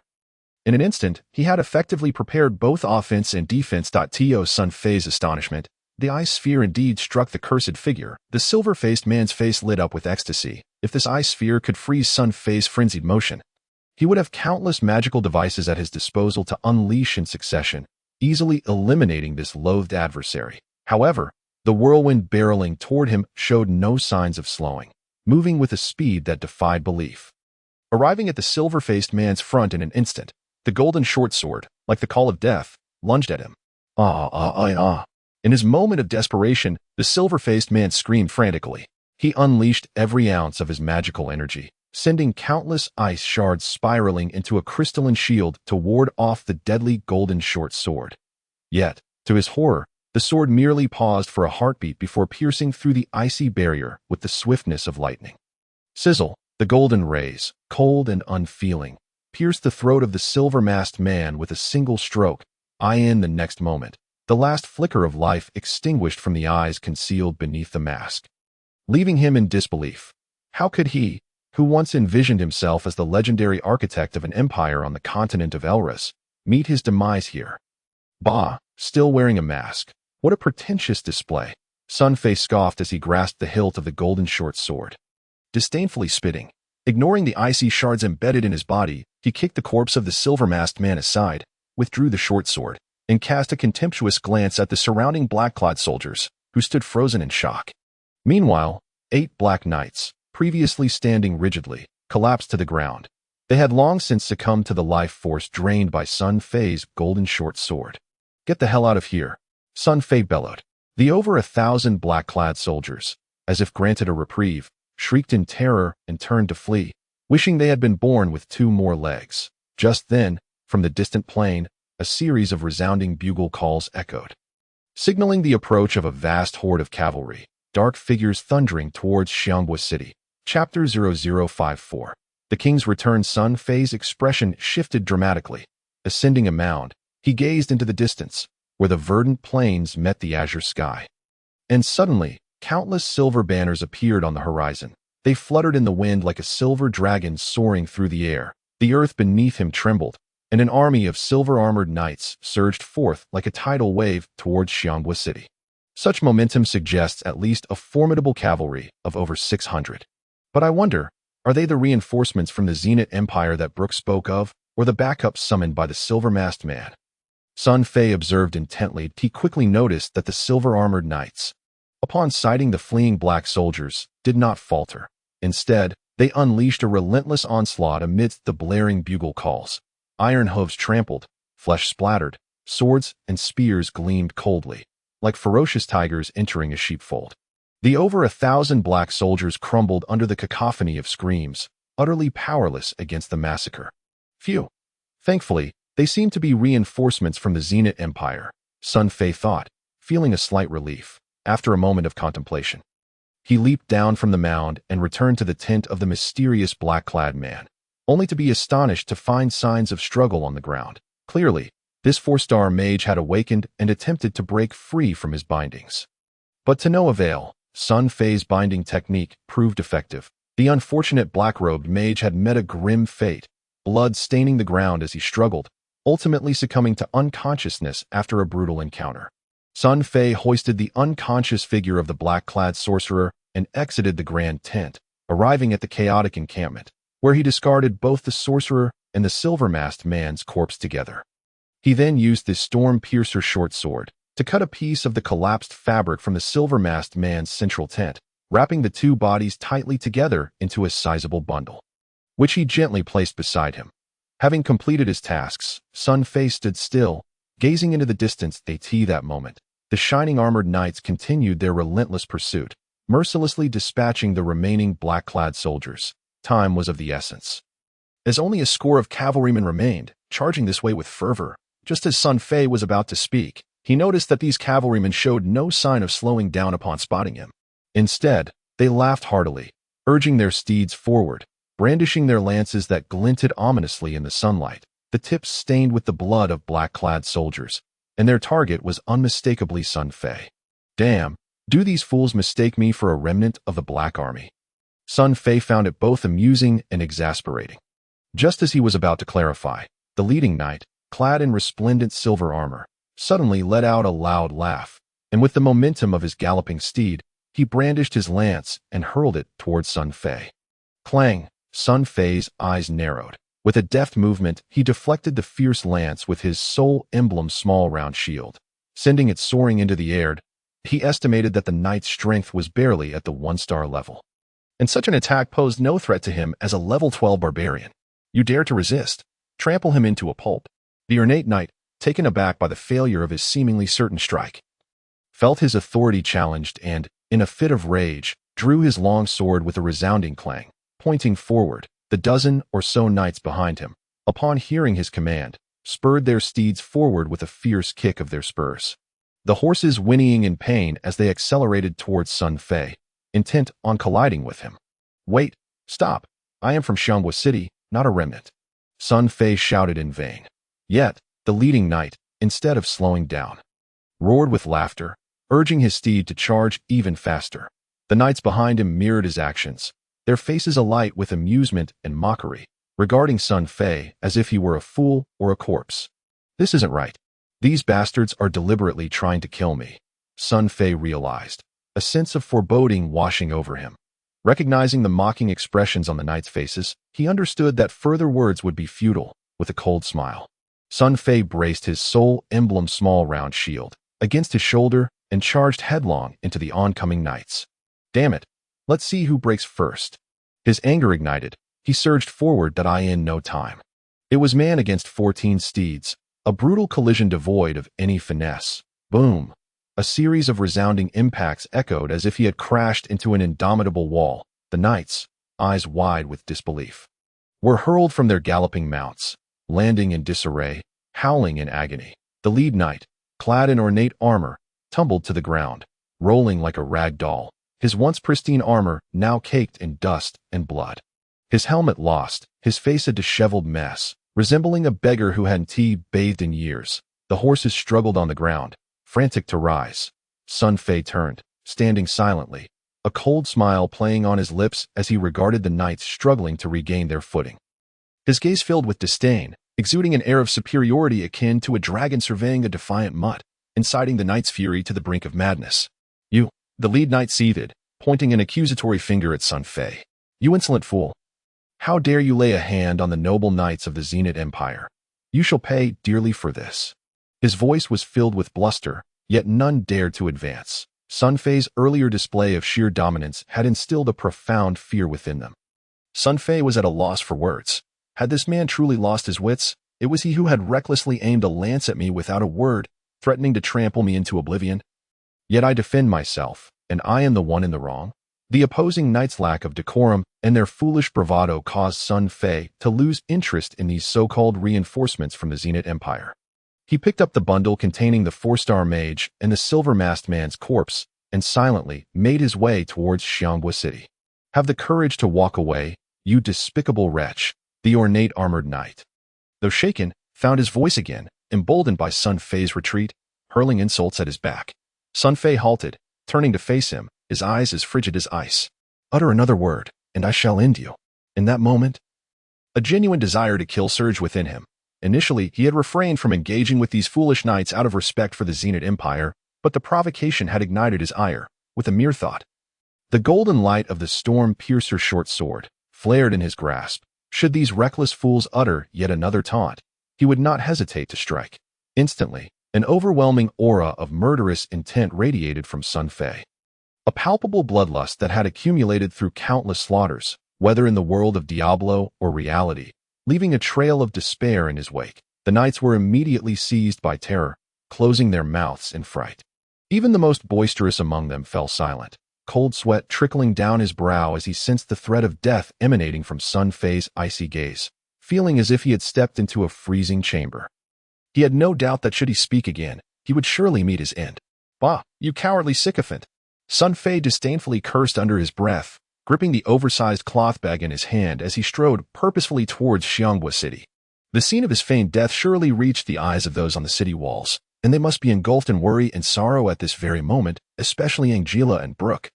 In an instant, he had effectively prepared both offense and defense. To Sun Fei's astonishment, the ice sphere indeed struck the cursed figure. The silver-faced man's face lit up with ecstasy. If this ice sphere could freeze Sun Fei's frenzied motion, he would have countless magical devices at his disposal to unleash in succession, easily eliminating this loathed adversary. However, the whirlwind barreling toward him showed no signs of slowing, moving with a speed that defied belief. Arriving at the silver-faced man's front in an instant, the golden short sword, like the call of death, lunged at him. In his moment of desperation, the silver-faced man screamed frantically. He unleashed every ounce of his magical energy, sending countless ice shards spiraling into a crystalline shield to ward off the deadly golden short sword. Yet, to his horror, the sword merely paused for a heartbeat before piercing through the icy barrier with the swiftness of lightning. Sizzle, the golden rays, cold and unfeeling, pierced the throat of the silver-masked man with a single stroke. In the next moment, the last flicker of life extinguished from the eyes concealed beneath the mask, leaving him in disbelief. How could he, who once envisioned himself as the legendary architect of an empire on the continent of Elris, meet his demise here? Bah, still wearing a mask. What a pretentious display. Sun Fei scoffed as he grasped the hilt of the golden short sword. Disdainfully spitting, ignoring the icy shards embedded in his body, he kicked the corpse of the silver-masked man aside, withdrew the short sword, and cast a contemptuous glance at the surrounding black-clad soldiers, who stood frozen in shock. Meanwhile, 8 black knights, previously standing rigidly, collapsed to the ground. They had long since succumbed to the life force drained by Sun Fei's golden short sword. "Get the hell out of here," Sun Fei bellowed. The over 1,000 black-clad soldiers, as if granted a reprieve, shrieked in terror and turned to flee, wishing they had been born with 2 more legs. Just then, from the distant plain, a series of resounding bugle calls echoed, signaling the approach of a vast horde of cavalry, dark figures thundering towards Xiongwa City. Chapter 0054. The king's returned son Fei's expression shifted dramatically. Ascending a mound, he gazed into the distance, where the verdant plains met the azure sky. And suddenly, countless silver banners appeared on the horizon. They fluttered in the wind like a silver dragon soaring through the air. The earth beneath him trembled, and an army of silver-armored knights surged forth like a tidal wave towards Xianghua City. Such momentum suggests at least a formidable cavalry of over 600. But I wonder, are they the reinforcements from the Zenith Empire that Brooke spoke of, or the backup summoned by the silver-masked man? Sun Fei observed intently. He quickly noticed that the silver-armored knights, upon sighting the fleeing black soldiers, did not falter. Instead, they unleashed a relentless onslaught amidst the blaring bugle calls. Iron hooves trampled, flesh splattered, swords and spears gleamed coldly, like ferocious tigers entering a sheepfold. The over 1,000 black soldiers crumbled under the cacophony of screams, utterly powerless against the massacre. Phew! Thankfully, they seemed to be reinforcements from the Zenith Empire, Sun Fei thought, feeling a slight relief. After a moment of contemplation, he leaped down from the mound and returned to the tent of the mysterious black-clad man, only to be astonished to find signs of struggle on the ground. Clearly, this 4-star mage had awakened and attempted to break free from his bindings. But to no avail. Sun Fei's binding technique proved effective. The unfortunate black-robed mage had met a grim fate, blood staining the ground as he struggled, ultimately succumbing to unconsciousness after a brutal encounter. Sun Fei hoisted the unconscious figure of the black-clad sorcerer and exited the grand tent, arriving at the chaotic encampment, where he discarded both the sorcerer and the silver-masked man's corpse together. He then used his storm-piercer short sword to cut a piece of the collapsed fabric from the silver-masked man's central tent, wrapping the two bodies tightly together into a sizable bundle, which he gently placed beside him. Having completed his tasks, Sun Fei stood still, gazing into the distance. That moment, the shining armored knights continued their relentless pursuit, mercilessly dispatching the remaining black-clad soldiers. Time was of the essence, as only a score of cavalrymen remained, charging this way with fervor. Just as Sun Fei was about to speak, he noticed that these cavalrymen showed no sign of slowing down upon spotting him. Instead, they laughed heartily, urging their steeds forward, brandishing their lances that glinted ominously in the sunlight, the tips stained with the blood of black-clad soldiers, and their target was unmistakably Sun Fei. Damn, do these fools mistake me for a remnant of the Black Army? Sun Fei found it both amusing and exasperating. Just as he was about to clarify, the leading knight, clad in resplendent silver armor, suddenly let out a loud laugh, and with the momentum of his galloping steed, he brandished his lance and hurled it towards Sun Fei. Clang! Sun Fei's eyes narrowed. With a deft movement, he deflected the fierce lance with his sole emblem small round shield, sending it soaring into the air. He estimated that the knight's strength was barely at the 1-star level, and such an attack posed no threat to him as a level 12 barbarian. You dare to resist? Trample him into a pulp. The ornate knight, taken aback by the failure of his seemingly certain strike, felt his authority challenged and, in a fit of rage, drew his long sword with a resounding clang. Pointing forward, the dozen or so knights behind him, upon hearing his command, spurred their steeds forward with a fierce kick of their spurs, the horses whinnying in pain as they accelerated towards Sun Fei, intent on colliding with him. Wait, stop! I am from Xianghua City, not a remnant. Sun Fei shouted in vain. Yet, the leading knight, instead of slowing down, roared with laughter, urging his steed to charge even faster. The knights behind him mirrored his actions, their faces alight with amusement and mockery, regarding Sun Fei as if he were a fool or a corpse. This isn't right. These bastards are deliberately trying to kill me, Sun Fei realized, a sense of foreboding washing over him. Recognizing the mocking expressions on the knights' faces, he understood that further words would be futile. With a cold smile, Sun Fei braced his sole emblem small round shield against his shoulder and charged headlong into the oncoming knights. Damn it! Let's see who breaks first. His anger ignited. He surged forward in no time. It was man against 14 steeds, a brutal collision devoid of any finesse. Boom! A series of resounding impacts echoed as if he had crashed into an indomitable wall. The knights, eyes wide with disbelief, were hurled from their galloping mounts, landing in disarray, howling in agony. The lead knight, clad in ornate armor, tumbled to the ground, rolling like a rag doll, his once pristine armor now caked in dust and blood. His helmet lost, his face a disheveled mess, resembling a beggar who hadn't bathed in years. The horses struggled on the ground, frantic to rise. Sun Fei turned, standing silently, a cold smile playing on his lips as he regarded the knights struggling to regain their footing. His gaze filled with disdain, exuding an air of superiority akin to a dragon surveying a defiant mutt, inciting the knight's fury to the brink of madness. "You," the lead knight seethed, pointing an accusatory finger at Sun Fei. "You insolent fool. How dare you lay a hand on the noble knights of the Zenith Empire? You shall pay dearly for this." His voice was filled with bluster, yet none dared to advance. Sun Fei's earlier display of sheer dominance had instilled a profound fear within them. Sun Fei was at a loss for words. Had this man truly lost his wits? It was he who had recklessly aimed a lance at me without a word, threatening to trample me into oblivion. Yet I defend myself, and I am the one in the wrong. The opposing knights' lack of decorum and their foolish bravado caused Sun Fei to lose interest in these so-called reinforcements from the Zenith Empire. He picked up the bundle containing the 4-star mage and the silver-masked man's corpse and silently made his way towards Xiangbo City. "Have the courage to walk away, you despicable wretch," the ornate armored knight, though shaken, found his voice again, emboldened by Sun Fei's retreat, hurling insults at his back. Sun Fei halted, turning to face him, his eyes as frigid as ice. "Utter another word, and I shall end you." In that moment, a genuine desire to kill surged within him. Initially, he had refrained from engaging with these foolish knights out of respect for the Zenith Empire, but the provocation had ignited his ire, with a mere thought. The golden light of the storm-piercer short sword flared in his grasp. Should these reckless fools utter yet another taunt, he would not hesitate to strike. Instantly, an overwhelming aura of murderous intent radiated from Sun Fei. A palpable bloodlust that had accumulated through countless slaughters, whether in the world of Diablo or reality, leaving a trail of despair in his wake. The knights were immediately seized by terror, closing their mouths in fright. Even the most boisterous among them fell silent, cold sweat trickling down his brow as he sensed the threat of death emanating from Sun Fei's icy gaze, feeling as if he had stepped into a freezing chamber. He had no doubt that should he speak again, he would surely meet his end. "Bah, you cowardly sycophant!" Sun Fei disdainfully cursed under his breath, gripping the oversized cloth bag in his hand as he strode purposefully towards Xiangbo City. The scene of his feigned death surely reached the eyes of those on the city walls, and they must be engulfed in worry and sorrow at this very moment, especially Angela and Brooke,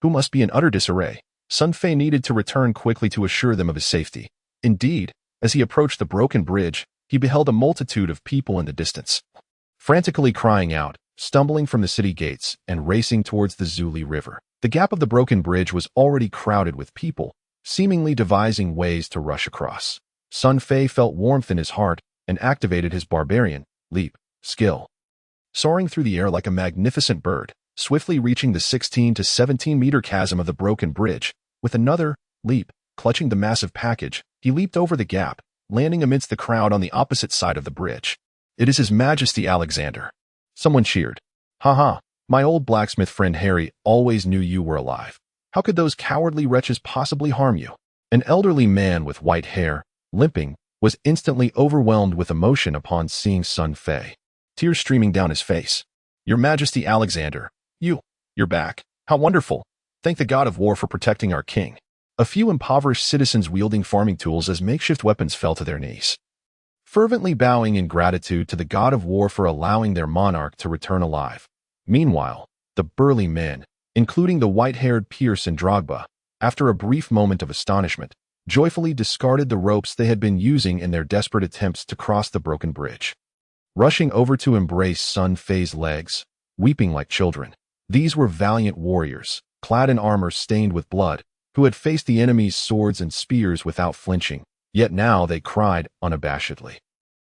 who must be in utter disarray. Sun Fei needed to return quickly to assure them of his safety. Indeed, as he approached the broken bridge, he beheld a multitude of people in the distance, frantically crying out, stumbling from the city gates and racing towards the Zuli River. The gap of the broken bridge was already crowded with people, seemingly devising ways to rush across. Sun Fei felt warmth in his heart and activated his barbarian leap skill, soaring through the air like a magnificent bird, swiftly reaching the 16 to 17-meter chasm of the broken bridge. With another leap, clutching the massive package, he leaped over the gap, landing amidst the crowd on the opposite side of the bridge. "It is His Majesty Alexander." Someone cheered. "Ha ha, my old blacksmith friend Harry always knew you were alive. How could those cowardly wretches possibly harm you?" An elderly man with white hair, limping, was instantly overwhelmed with emotion upon seeing Sun Fei, tears streaming down his face. "Your Majesty Alexander, you're back. How wonderful. Thank the god of war for protecting our king." A few impoverished citizens wielding farming tools as makeshift weapons fell to their knees, fervently bowing in gratitude to the god of war for allowing their monarch to return alive. Meanwhile, the burly men, including the white-haired Pierce and Drogba, after a brief moment of astonishment, joyfully discarded the ropes they had been using in their desperate attempts to cross the broken bridge. Rushing over to embrace Sun Fei's legs, weeping like children, these were valiant warriors, clad in armor stained with blood, who had faced the enemy's swords and spears without flinching, yet now they cried unabashedly.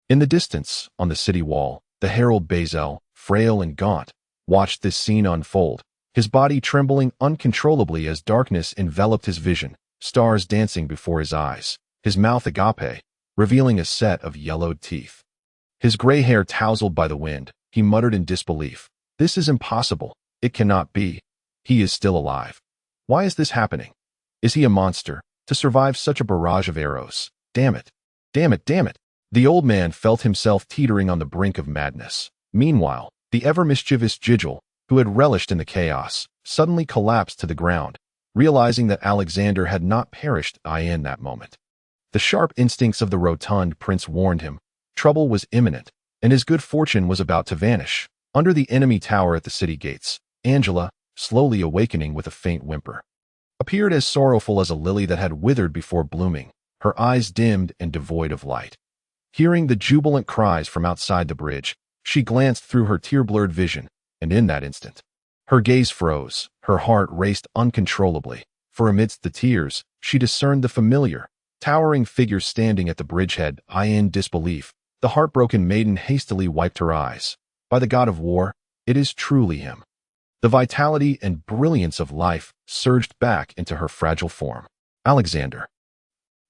In the distance, on the city wall, the herald Bazel, frail and gaunt, watched this scene unfold, his body trembling uncontrollably as darkness enveloped his vision, stars dancing before his eyes, his mouth agape, revealing a set of yellowed teeth. His gray hair tousled by the wind, he muttered in disbelief. "This is impossible. It cannot be. He is still alive. Why is this happening? Is he a monster, to survive such a barrage of arrows? Damn it! Damn it! Damn it!" The old man felt himself teetering on the brink of madness. Meanwhile, the ever-mischievous Gegir, who had relished in the chaos, suddenly collapsed to the ground, realizing that Alexander had not perished in that moment. The sharp instincts of the rotund prince warned him trouble was imminent, and his good fortune was about to vanish. Under the enemy tower at the city gates, Angela, slowly awakening with a faint whimper, appeared as sorrowful as a lily that had withered before blooming, her eyes dimmed and devoid of light. Hearing the jubilant cries from outside the bridge, she glanced through her tear-blurred vision, and in that instant, her gaze froze, her heart raced uncontrollably, for amidst the tears, she discerned the familiar, towering figure standing at the bridgehead. In disbelief, the heartbroken maiden hastily wiped her eyes. By the god of war, it is truly him. The vitality and brilliance of life surged back into her fragile form. Alexander,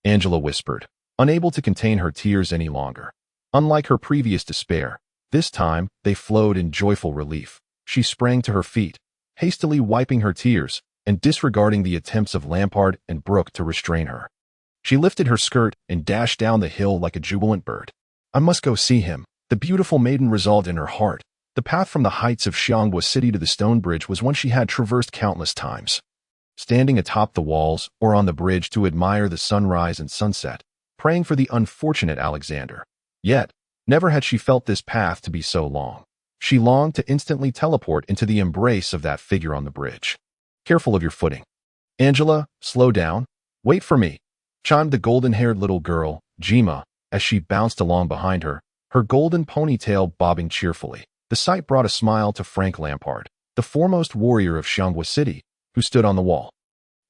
Angela whispered, unable to contain her tears any longer. Unlike her previous despair, this time they flowed in joyful relief. She sprang to her feet, hastily wiping her tears and disregarding the attempts of Lampard and Brooke to restrain her. She lifted her skirt and dashed down the hill like a jubilant bird. I must go see him, the beautiful maiden resolved in her heart. The path from the heights of Xianghua City to the stone bridge was one she had traversed countless times. Standing atop the walls or on the bridge to admire the sunrise and sunset, praying for the unfortunate Alexander. Yet, never had she felt this path to be so long. She longed to instantly teleport into the embrace of that figure on the bridge. Careful of your footing. Angela, slow down. Wait for me, chimed the golden-haired little girl, Jima, as she bounced along behind her, her golden ponytail bobbing cheerfully. The sight brought a smile to Frank Lampard, the foremost warrior of Xianghua City, who stood on the wall.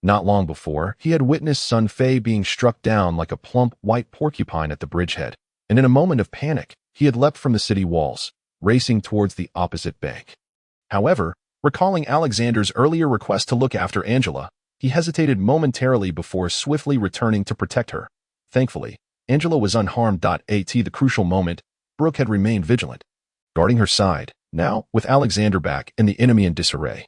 Not long before, he had witnessed Sun Fei being struck down like a plump white porcupine at the bridgehead, and in a moment of panic, he had leapt from the city walls, racing towards the opposite bank. However, recalling Alexander's earlier request to look after Angela, he hesitated momentarily before swiftly returning to protect her. Thankfully, Angela was unharmed. At the crucial moment, Brooke had remained vigilant, guarding her side, now with Alexander back and the enemy in disarray.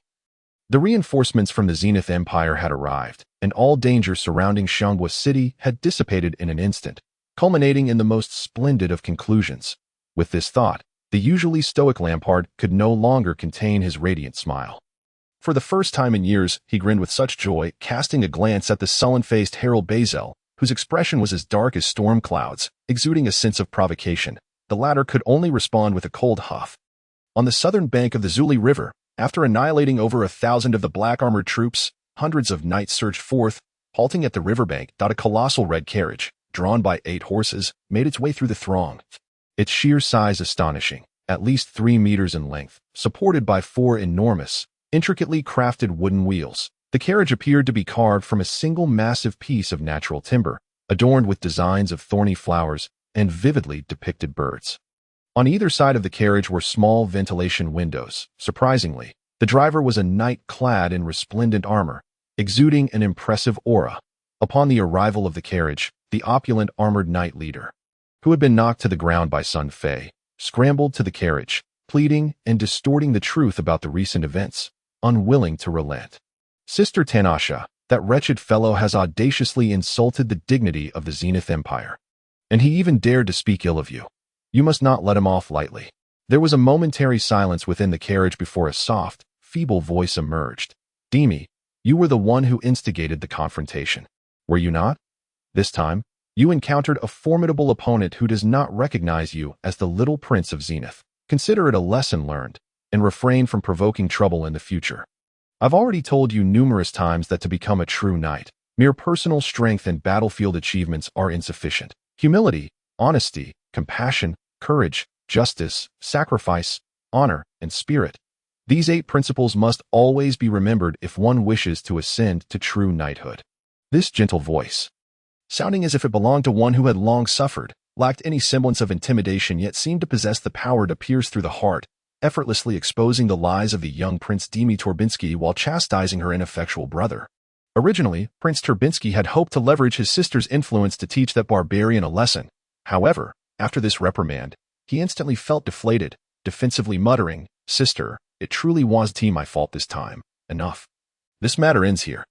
The reinforcements from the Zenith Empire had arrived, and all danger surrounding Xianghua City had dissipated in an instant, culminating in the most splendid of conclusions. With this thought, the usually stoic Lampard could no longer contain his radiant smile. For the first time in years, he grinned with such joy, casting a glance at the sullen-faced Harold Bazel, whose expression was as dark as storm clouds, exuding a sense of provocation. The latter could only respond with a cold huff. On the southern bank of the Zuli River, after annihilating over 1,000 of the black armored troops, hundreds of knights surged forth, halting at the riverbank. A colossal red carriage, drawn by 8 horses, made its way through the throng. Its sheer size astonishing, at least 3 meters in length, supported by 4 enormous, intricately crafted wooden wheels. The carriage appeared to be carved from a single massive piece of natural timber, adorned with designs of thorny flowers and vividly depicted birds. On either side of the carriage were small ventilation windows. Surprisingly, the driver was a knight clad in resplendent armor, exuding an impressive aura. Upon the arrival of the carriage, the opulent armored knight leader, who had been knocked to the ground by Sun Fei, scrambled to the carriage, pleading and distorting the truth about the recent events, unwilling to relent. Sister Tanasha, that wretched fellow has audaciously insulted the dignity of the Zenith Empire. And he even dared to speak ill of you. You must not let him off lightly. There was a momentary silence within the carriage before a soft, feeble voice emerged. Demi, you were the one who instigated the confrontation. Were you not? This time, you encountered a formidable opponent who does not recognize you as the little prince of Zenith. Consider it a lesson learned, and refrain from provoking trouble in the future. I've already told you numerous times that to become a true knight, mere personal strength and battlefield achievements are insufficient. Humility, honesty, compassion, courage, justice, sacrifice, honor, and spirit. These 8 principles must always be remembered if one wishes to ascend to true knighthood. This gentle voice, sounding as if it belonged to one who had long suffered, lacked any semblance of intimidation yet seemed to possess the power to pierce through the heart, effortlessly exposing the lies of the young Prince Demi Torbinsky while chastising her ineffectual brother. Originally, Prince Torbinsky had hoped to leverage his sister's influence to teach that barbarian a lesson. However, after this reprimand, he instantly felt deflated, defensively muttering, "Sister, it truly was my fault this time. Enough. This matter ends here.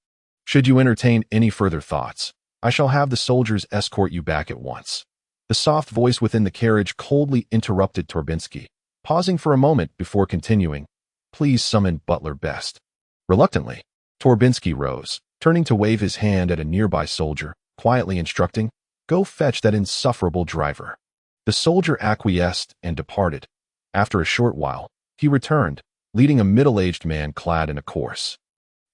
Should you entertain any further thoughts, I shall have the soldiers escort you back at once." The soft voice within the carriage coldly interrupted Torbinsky, pausing for a moment before continuing, "Please summon Butler Best." Reluctantly, Torbinsky rose, turning to wave his hand at a nearby soldier, quietly instructing, "Go fetch that insufferable driver." The soldier acquiesced and departed. After a short while, he returned, leading a middle-aged man clad in a coarse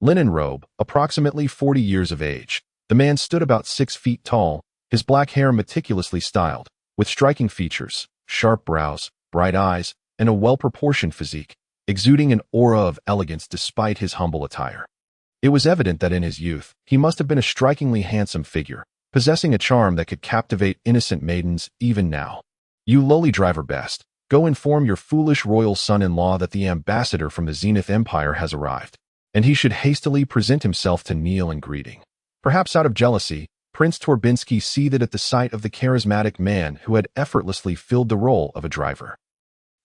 linen robe, approximately 40 years of age. The man stood about 6 feet tall, his black hair meticulously styled, with striking features, sharp brows, bright eyes, and a well-proportioned physique, exuding an aura of elegance despite his humble attire. It was evident that in his youth, he must have been a strikingly handsome figure, possessing a charm that could captivate innocent maidens even now. "You lowly driver best, go inform your foolish royal son-in-law that the ambassador from the Zenith Empire has arrived, and he should hastily present himself to kneel in greeting." Perhaps out of jealousy, Prince Torbinsky seethed at the sight of the charismatic man who had effortlessly filled the role of a driver.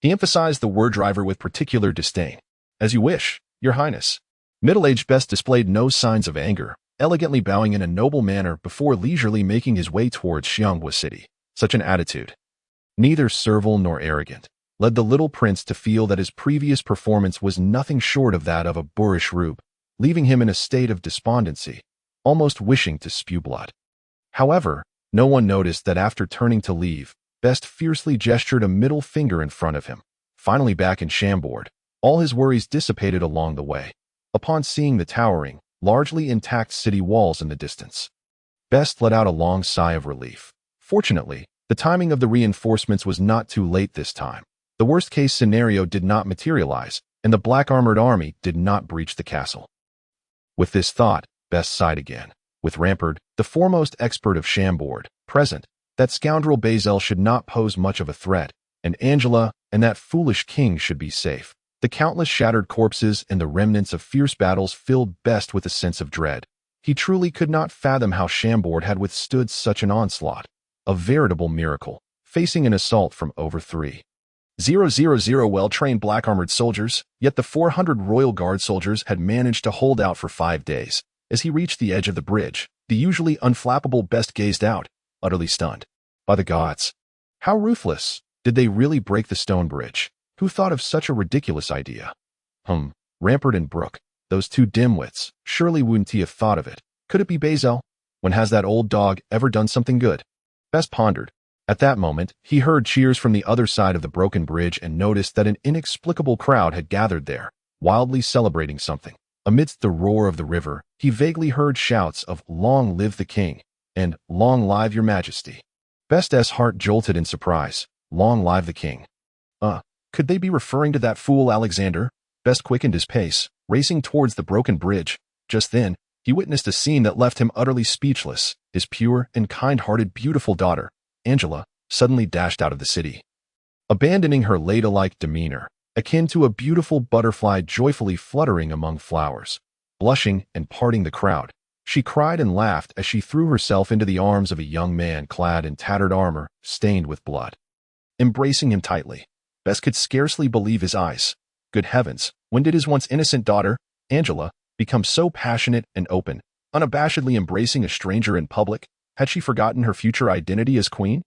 He emphasized the word driver with particular disdain. "As you wish, Your Highness." Middle-aged Best displayed no signs of anger, elegantly bowing in a noble manner before leisurely making his way towards Xianghua City. Such an attitude, neither servile nor arrogant, led the little prince to feel that his previous performance was nothing short of that of a boorish rube, leaving him in a state of despondency, almost wishing to spew blood. However, no one noticed that after turning to leave, Best fiercely gestured a middle finger in front of him. Finally back in Chambord, all his worries dissipated along the way, upon seeing the towering, largely intact city walls in the distance. Best let out a long sigh of relief. Fortunately, the timing of the reinforcements was not too late this time. The worst-case scenario did not materialize, and the black-armored army did not breach the castle. With this thought, Best sighed again. With Lampard, the foremost expert of Chambord, present, that scoundrel Bazel should not pose much of a threat, and Angela and that foolish king should be safe. The countless shattered corpses and the remnants of fierce battles filled Best with a sense of dread. He truly could not fathom how Chambord had withstood such an onslaught. A veritable miracle, facing an assault from over 3,000 well-trained black-armored soldiers, yet the 400 Royal Guard soldiers had managed to hold out for 5 days. As he reached the edge of the bridge, the usually unflappable Best gazed out, utterly stunned. By the gods! How ruthless! Did they really break the stone bridge? Who thought of such a ridiculous idea? Lampard and Brooke, those two dimwits, surely wouldn't he have thought of it? Could it be Bazel? When has that old dog ever done something good? Best pondered. At that moment, he heard cheers from the other side of the broken bridge and noticed that an inexplicable crowd had gathered there, wildly celebrating something. Amidst the roar of the river, he vaguely heard shouts of "Long live the king" and "Long live your majesty." Best's heart jolted in surprise. Long live the king. Could they be referring to that fool Alexander? Best quickened his pace, racing towards the broken bridge. Just then, he witnessed a scene that left him utterly speechless. His pure and kind-hearted beautiful daughter, Angela, suddenly dashed out of the city. Abandoning her ladylike demeanor, akin to a beautiful butterfly joyfully fluttering among flowers, blushing and parting the crowd, she cried and laughed as she threw herself into the arms of a young man clad in tattered armor, stained with blood. Embracing him tightly, Best could scarcely believe his eyes. Good heavens, when did his once innocent daughter, Angela, become so passionate and open, unabashedly embracing a stranger in public? Had she forgotten her future identity as queen?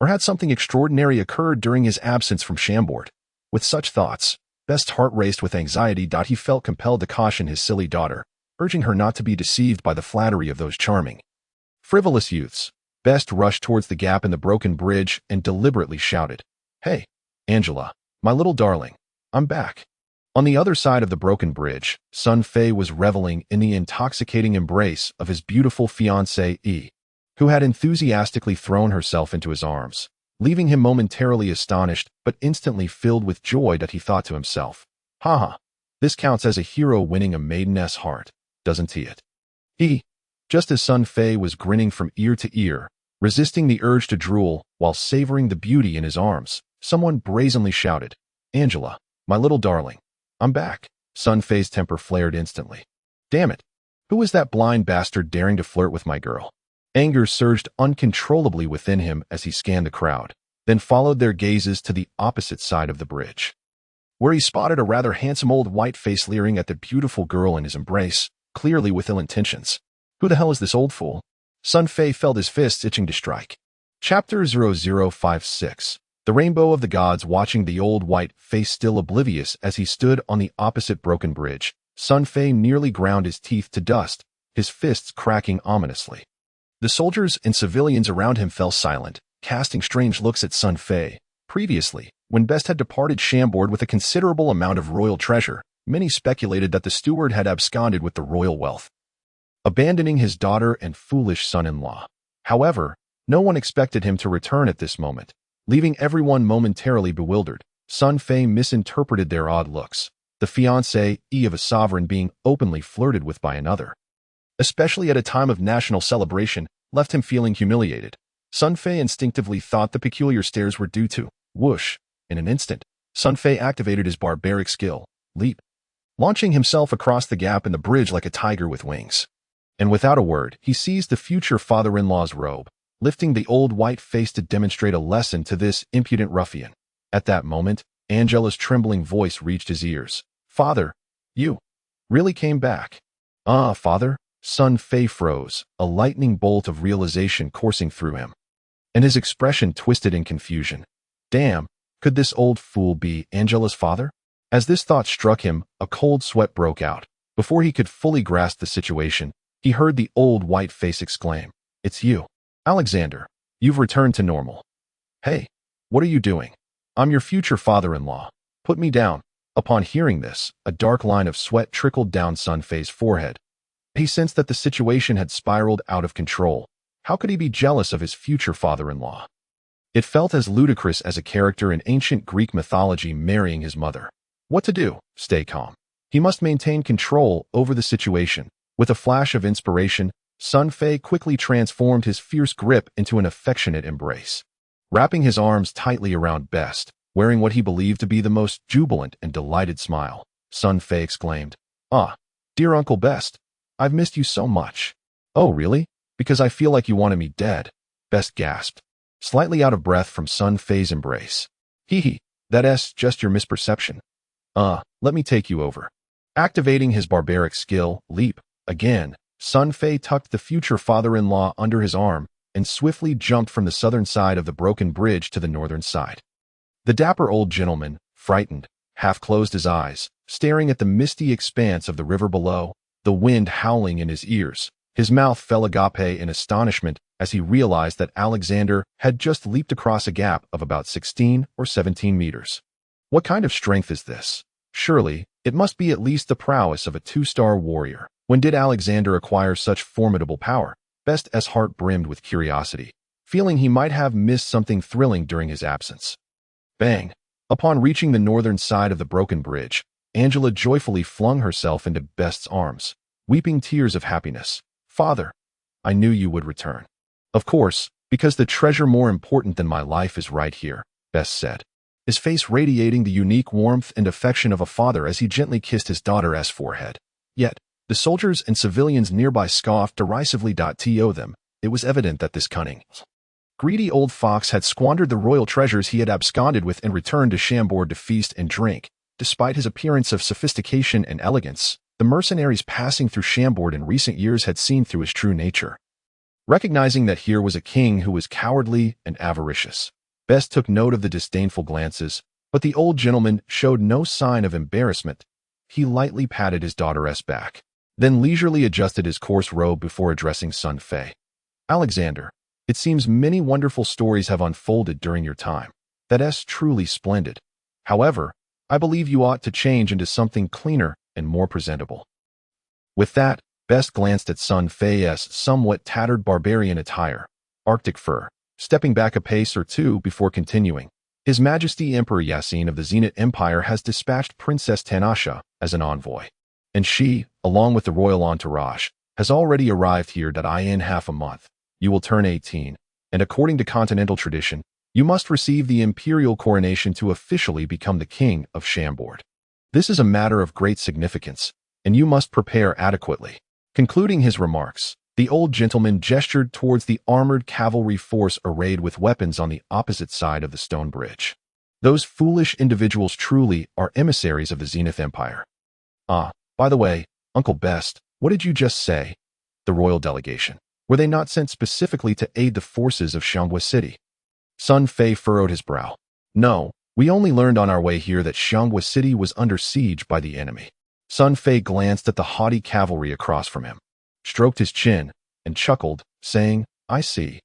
Or had something extraordinary occurred during his absence from Chambord? With such thoughts, Best's heart raced with anxiety. He felt compelled to caution his silly daughter, urging her not to be deceived by the flattery of those charming, frivolous youths. Best rushed towards the gap in the broken bridge and deliberately shouted, "Hey, Angela, my little darling, I'm back." On the other side of the broken bridge, Sun Fei was reveling in the intoxicating embrace of his beautiful fiancée, who had enthusiastically thrown herself into his arms, leaving him momentarily astonished but instantly filled with joy. He thought to himself, this counts as a hero winning a maiden's heart, doesn't it? Just as Sun Fei was grinning from ear to ear, resisting the urge to drool while savoring the beauty in his arms, someone brazenly shouted, "Angela, my little darling, I'm back." Sun Fei's temper flared instantly. Damn it! Who is that blind bastard daring to flirt with my girl? Anger surged uncontrollably within him as he scanned the crowd, then followed their gazes to the opposite side of the bridge, where he spotted a rather handsome old white face leering at the beautiful girl in his embrace, clearly with ill intentions. Who the hell is this old fool? Sun Fei felt his fists itching to strike. Chapter 0056. The Rainbow of the Gods. Watching the old white face still oblivious as he stood on the opposite broken bridge, Sun Fei nearly ground his teeth to dust. his fists cracking ominously. The soldiers and civilians around him fell silent, casting strange looks at Sun Fei. Previously, when Best had departed Chambord with a considerable amount of royal treasure, many speculated that the steward had absconded with the royal wealth, abandoning his daughter and foolish son-in-law. However, no one expected him to return at this moment, leaving everyone momentarily bewildered. Sun Fei misinterpreted their odd looks, the fiancée of a sovereign being openly flirted with by another, especially at a time of national celebration, left him feeling humiliated. Sun Fei instinctively thought the peculiar stares were due to whoosh. In an instant, Sun Fei activated his barbaric skill, leap, launching himself across the gap in the bridge like a tiger with wings. And without a word, he seized the future father-in-law's robe, lifting the old white face to demonstrate a lesson to this impudent ruffian. At that moment, Angela's trembling voice reached his ears. "Father, you really came back." "Ah, father?" Sun Fei froze, a lightning bolt of realization coursing through him, and his expression twisted in confusion. Damn, could this old fool be Angela's father? As this thought struck him, a cold sweat broke out. Before he could fully grasp the situation, he heard the old white face exclaim, "It's you, Alexander. You've returned to normal." "Hey, what are you doing? I'm your future father-in-law. Put me down." Upon hearing this, a dark line of sweat trickled down Sun Fei's forehead. He sensed that the situation had spiraled out of control. How could he be jealous of his future father-in-law? It felt as ludicrous as a character in ancient Greek mythology marrying his mother. What to do? Stay calm. He must maintain control over the situation. With a flash of inspiration, Sun Fei quickly transformed his fierce grip into an affectionate embrace. Wrapping his arms tightly around Best, wearing what he believed to be the most jubilant and delighted smile, Sun Fei exclaimed, "Ah, dear Uncle Best, I've missed you so much." "Oh, really? Because I feel like you wanted me dead," Best gasped, slightly out of breath from Sun Fei's embrace. "Hee, that's just your misperception. Let me take you over." Activating his barbaric skill, leap, again, Sun Fei tucked the future father-in-law under his arm and swiftly jumped from the southern side of the broken bridge to the northern side. The dapper old gentleman, frightened, half closed his eyes, staring at the misty expanse of the river below, the wind howling in his ears. His mouth fell agape in astonishment as he realized that Alexander had just leaped across a gap of about 16 or 17 meters. What kind of strength is this? Surely, it must be at least the prowess of a two-star warrior. When did Alexander acquire such formidable power? Best's heart brimmed with curiosity, feeling he might have missed something thrilling during his absence. Bang! Upon reaching the northern side of the broken bridge, Angela joyfully flung herself into Best's arms, weeping tears of happiness. "Father, I knew you would return." "Of course, because the treasure more important than my life is right here," Best said, his face radiating the unique warmth and affection of a father as he gently kissed his daughter's forehead. Yet, the soldiers and civilians nearby scoffed derisively. To them, it was evident that this cunning, greedy old fox had squandered the royal treasures he had absconded with and returned to Chambord to feast and drink. Despite his appearance of sophistication and elegance, the mercenaries passing through Chambord in recent years had seen through his true nature. Recognizing that here was a king who was cowardly and avaricious, Best took note of the disdainful glances, but the old gentleman showed no sign of embarrassment. He lightly patted his daughter's back, then leisurely adjusted his coarse robe before addressing Sun Fei. "Alexander, it seems many wonderful stories have unfolded during your time. That's truly splendid. However, I believe you ought to change into something cleaner and more presentable." With that, Best glanced at Sun Fei's somewhat tattered barbarian attire, Arctic fur, stepping back a pace or two before continuing. "His Majesty Emperor Yasin of the Zenith Empire has dispatched Princess Tanasha as an envoy, and she, along with the royal entourage, has already arrived here. In half a month, you will turn 18, and according to continental tradition, you must receive the imperial coronation to officially become the king of Chambord. This is a matter of great significance, and you must prepare adequately." Concluding his remarks, the old gentleman gestured towards the armored cavalry force arrayed with weapons on the opposite side of the stone bridge. "Those foolish individuals truly are emissaries of the Zenith Empire." By the way, Uncle Best, what did you just say? The royal delegation. Were they not sent specifically to aid the forces of Xiangwa City? Sun Fei furrowed his brow. "No, we only learned on our way here that Xiangwa City was under siege by the enemy." Sun Fei glanced at the haughty cavalry across from him. stroked his chin, and chuckled, saying, "I see.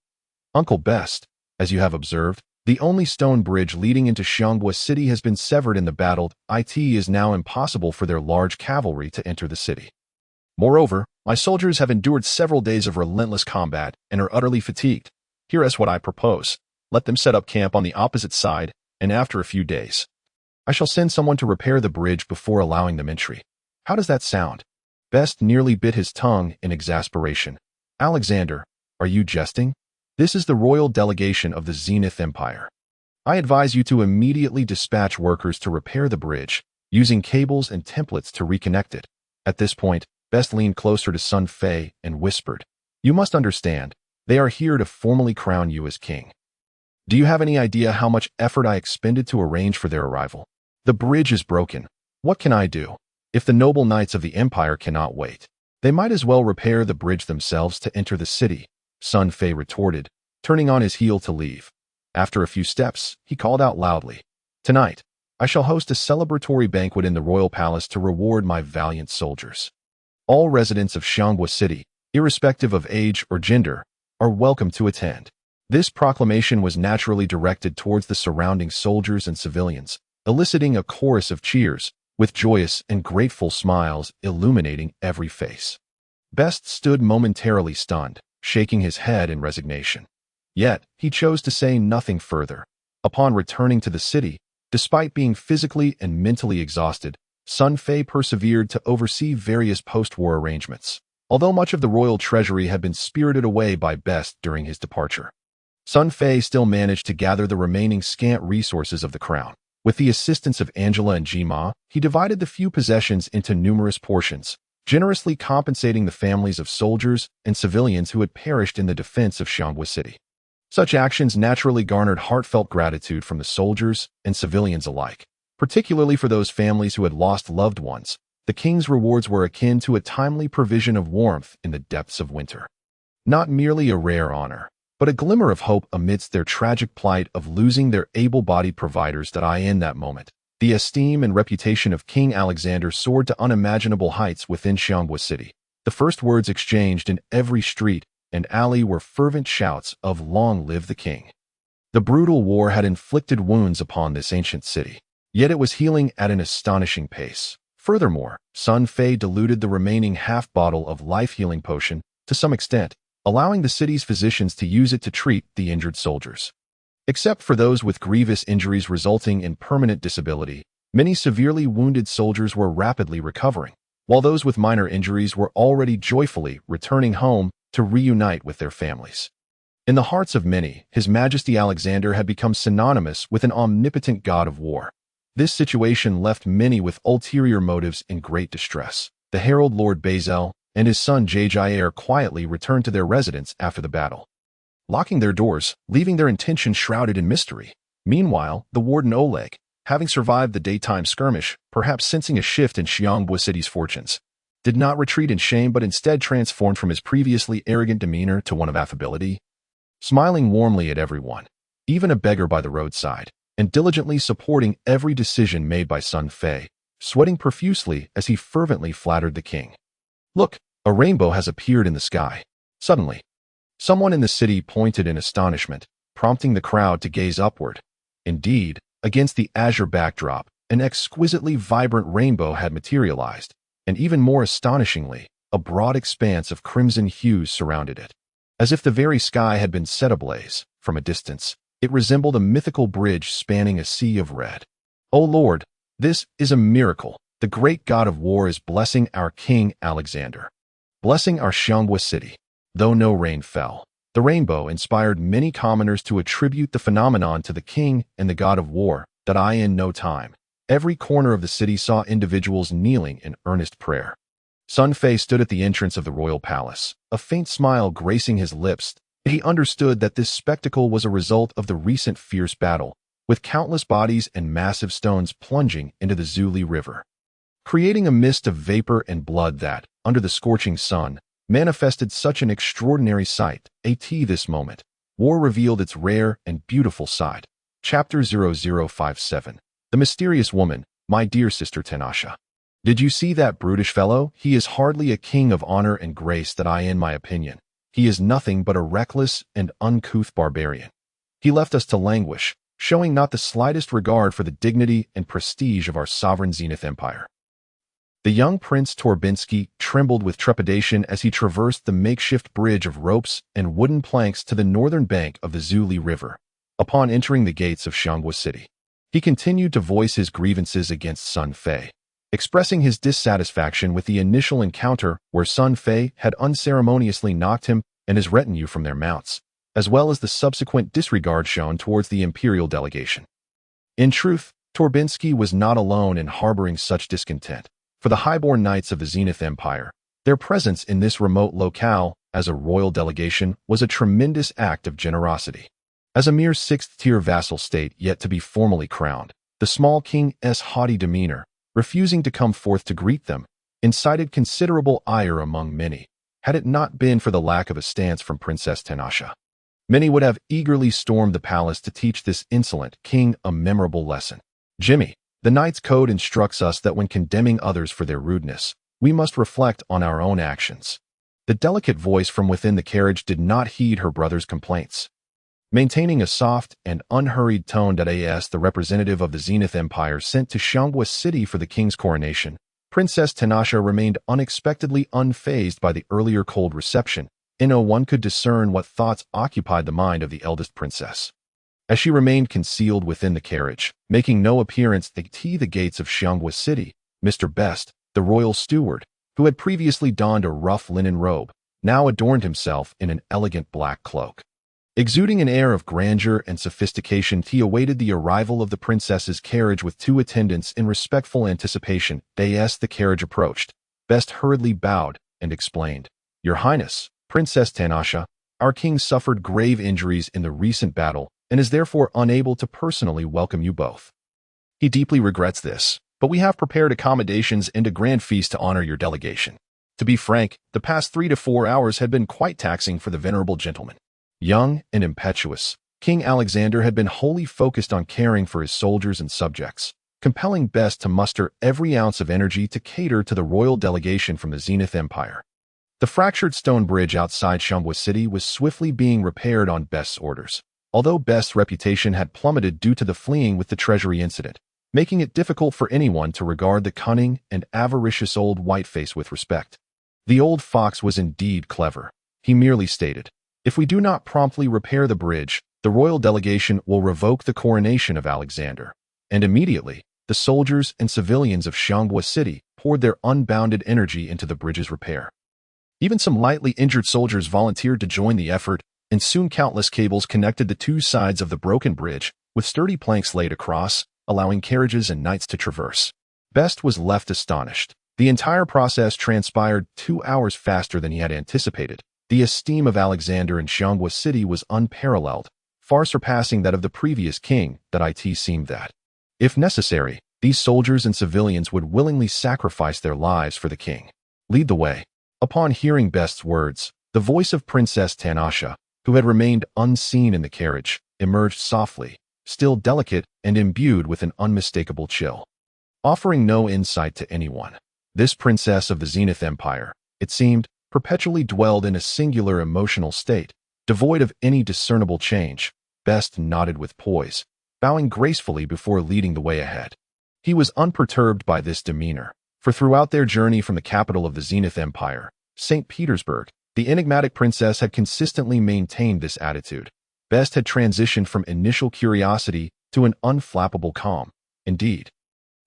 Uncle Best, as you have observed, the only stone bridge leading into Xiangbua City has been severed in the battle. It is now impossible for their large cavalry to enter the city. Moreover, my soldiers have endured several days of relentless combat and are utterly fatigued. Here is what I propose. Let them set up camp on the opposite side, and after a few days, I shall send someone to repair the bridge before allowing them entry. How does that sound?" Best nearly bit his tongue in exasperation. "Alexander, are you jesting? This is the royal delegation of the Zenith Empire. I advise you to immediately dispatch workers to repair the bridge, using cables and templates to reconnect it." At this point, Best leaned closer to Sun Fei and whispered, "You must understand, they are here to formally crown you as king. Do you have any idea how much effort I expended to arrange for their arrival? The bridge is broken. What can I do? If the noble knights of the empire cannot wait, they might as well repair the bridge themselves to enter the city," Sun Fei retorted, turning on his heel to leave. After a few steps, he called out loudly, "Tonight, I shall host a celebratory banquet in the royal palace to reward my valiant soldiers. All residents of Xiangbua City, irrespective of age or gender, are welcome to attend." This proclamation was naturally directed towards the surrounding soldiers and civilians, eliciting a chorus of cheers, with joyous and grateful smiles illuminating every face. Best stood momentarily stunned, shaking his head in resignation. Yet, he chose to say nothing further. Upon returning to the city, despite being physically and mentally exhausted, Sun Fei persevered to oversee various post-war arrangements, although much of the royal treasury had been spirited away by Best during his departure. Sun Fei still managed to gather the remaining scant resources of the crown. With the assistance of Angela and Jima, he divided the few possessions into numerous portions, generously compensating the families of soldiers and civilians who had perished in the defense of Xiangbua City. Such actions naturally garnered heartfelt gratitude from the soldiers and civilians alike, particularly for those families who had lost loved ones. The king's rewards were akin to a timely provision of warmth in the depths of winter. Not merely a rare honor, but a glimmer of hope amidst their tragic plight of losing their able-bodied providers. In that moment, the esteem and reputation of King Alexander soared to unimaginable heights within Xiangbua City. The first words exchanged in every street and alley were fervent shouts of "Long live the king." The brutal war had inflicted wounds upon this ancient city, yet it was healing at an astonishing pace. Furthermore, Sun Fei diluted the remaining half-bottle of life-healing potion to some extent, allowing the city's physicians to use it to treat the injured soldiers. Except for those with grievous injuries resulting in permanent disability, many severely wounded soldiers were rapidly recovering, while those with minor injuries were already joyfully returning home to reunite with their families. In the hearts of many, His Majesty Alexander had become synonymous with an omnipotent god of war. This situation left many with ulterior motives in great distress. The herald Lord Bazel and his son Gegir quietly returned to their residence after the battle, locking their doors, leaving their intentions shrouded in mystery. Meanwhile, the warden Oleg, having survived the daytime skirmish, perhaps sensing a shift in Xiangbua City's fortunes, did not retreat in shame but instead transformed from his previously arrogant demeanor to one of affability, smiling warmly at everyone, even a beggar by the roadside, and diligently supporting every decision made by Sun Fei, sweating profusely as he fervently flattered the king. "Look, a rainbow has appeared in the sky." Suddenly, someone in the city pointed in astonishment, prompting the crowd to gaze upward. Indeed, against the azure backdrop, an exquisitely vibrant rainbow had materialized, and even more astonishingly, a broad expanse of crimson hues surrounded it. As if the very sky had been set ablaze, from a distance, it resembled a mythical bridge spanning a sea of red. "O Lord, this is a miracle. The great god of war is blessing our King Alexander, blessing our Xiangbua City." Though no rain fell, the rainbow inspired many commoners to attribute the phenomenon to the king and the god of war. In no time, every corner of the city saw individuals kneeling in earnest prayer. Sun Fei stood at the entrance of the royal palace, a faint smile gracing his lips. He understood that this spectacle was a result of the recent fierce battle, with countless bodies and massive stones plunging into the Zuli River, creating a mist of vapor and blood that, under the scorching sun, manifested such an extraordinary sight. This moment, war revealed its rare and beautiful side. Chapter 0057. The Mysterious Woman, My Dear Sister Tanasha. Did you see that brutish fellow? He is hardly a king of honor and grace that in my opinion. He is nothing but a reckless and uncouth barbarian. He left us to languish, showing not the slightest regard for the dignity and prestige of our sovereign Zenith Empire. The young Prince Torbinsky trembled with trepidation as he traversed the makeshift bridge of ropes and wooden planks to the northern bank of the Zuli River. Upon entering the gates of Xianghua City, he continued to voice his grievances against Sun Fei, expressing his dissatisfaction with the initial encounter where Sun Fei had unceremoniously knocked him and his retinue from their mounts, as well as the subsequent disregard shown towards the imperial delegation. In truth, Torbinsky was not alone in harboring such discontent. For the highborn knights of the Zenith Empire, their presence in this remote locale as a royal delegation was a tremendous act of generosity. As a mere sixth-tier vassal state yet to be formally crowned, the small king's haughty demeanor, refusing to come forth to greet them, incited considerable ire among many, had it not been for the lack of a stance from Princess Tanasha. Many would have eagerly stormed the palace to teach this insolent king a memorable lesson. Jimmy, the Knight's Code instructs us that when condemning others for their rudeness, we must reflect on our own actions. The delicate voice from within the carriage did not heed her brother's complaints. Maintaining a soft and unhurried tone as the representative of the Zenith Empire sent to Xianghua City for the king's coronation, Princess Tanasha remained unexpectedly unfazed by the earlier cold reception, and one could discern what thoughts occupied the mind of the eldest princess. As she remained concealed within the carriage, making no appearance at the gates of Xianghua City, Mr. Best, the royal steward, who had previously donned a rough linen robe, now adorned himself in an elegant black cloak. Exuding an air of grandeur and sophistication, he awaited the arrival of the princess's carriage with two attendants in respectful anticipation. As the carriage approached, Best hurriedly bowed and explained, "Your Highness, Princess Tanasha, our king suffered grave injuries in the recent battle and is therefore unable to personally welcome you both. He deeply regrets this, but we have prepared accommodations and a grand feast to honor your delegation. To be frank, the past 3 to 4 hours had been quite taxing for the venerable gentleman." Young and impetuous, King Alexander had been wholly focused on caring for his soldiers and subjects, compelling Best to muster every ounce of energy to cater to the royal delegation from the Zenith Empire. The fractured stone bridge outside Xianghua City was swiftly being repaired on Best's orders, although Best's reputation had plummeted due to the fleeing with the treasury incident, making it difficult for anyone to regard the cunning and avaricious old whiteface with respect. The old fox was indeed clever. He merely stated, "If we do not promptly repair the bridge, the royal delegation will revoke the coronation of Alexander." And immediately, the soldiers and civilians of Xianghua City poured their unbounded energy into the bridge's repair. Even some lightly injured soldiers volunteered to join the effort, and soon countless cables connected the two sides of the broken bridge, with sturdy planks laid across, allowing carriages and knights to traverse. Best was left astonished. The entire process transpired 2 hours faster than he had anticipated. The esteem of Alexander in Xianghua City was unparalleled, far surpassing that of the previous king. It seemed that, if necessary, these soldiers and civilians would willingly sacrifice their lives for the king. "Lead the way." Upon hearing Best's words, the voice of Princess Tanasha, who had remained unseen in the carriage, emerged softly, still delicate and imbued with an unmistakable chill. Offering no insight to anyone, this princess of the Zenith Empire, it seemed, perpetually dwelled in a singular emotional state, devoid of any discernible change. Best nodded with poise, bowing gracefully before leading the way ahead. He was unperturbed by this demeanor, for throughout their journey from the capital of the Zenith Empire, St. Petersburg, the enigmatic princess had consistently maintained this attitude. Best had transitioned from initial curiosity to an unflappable calm. Indeed,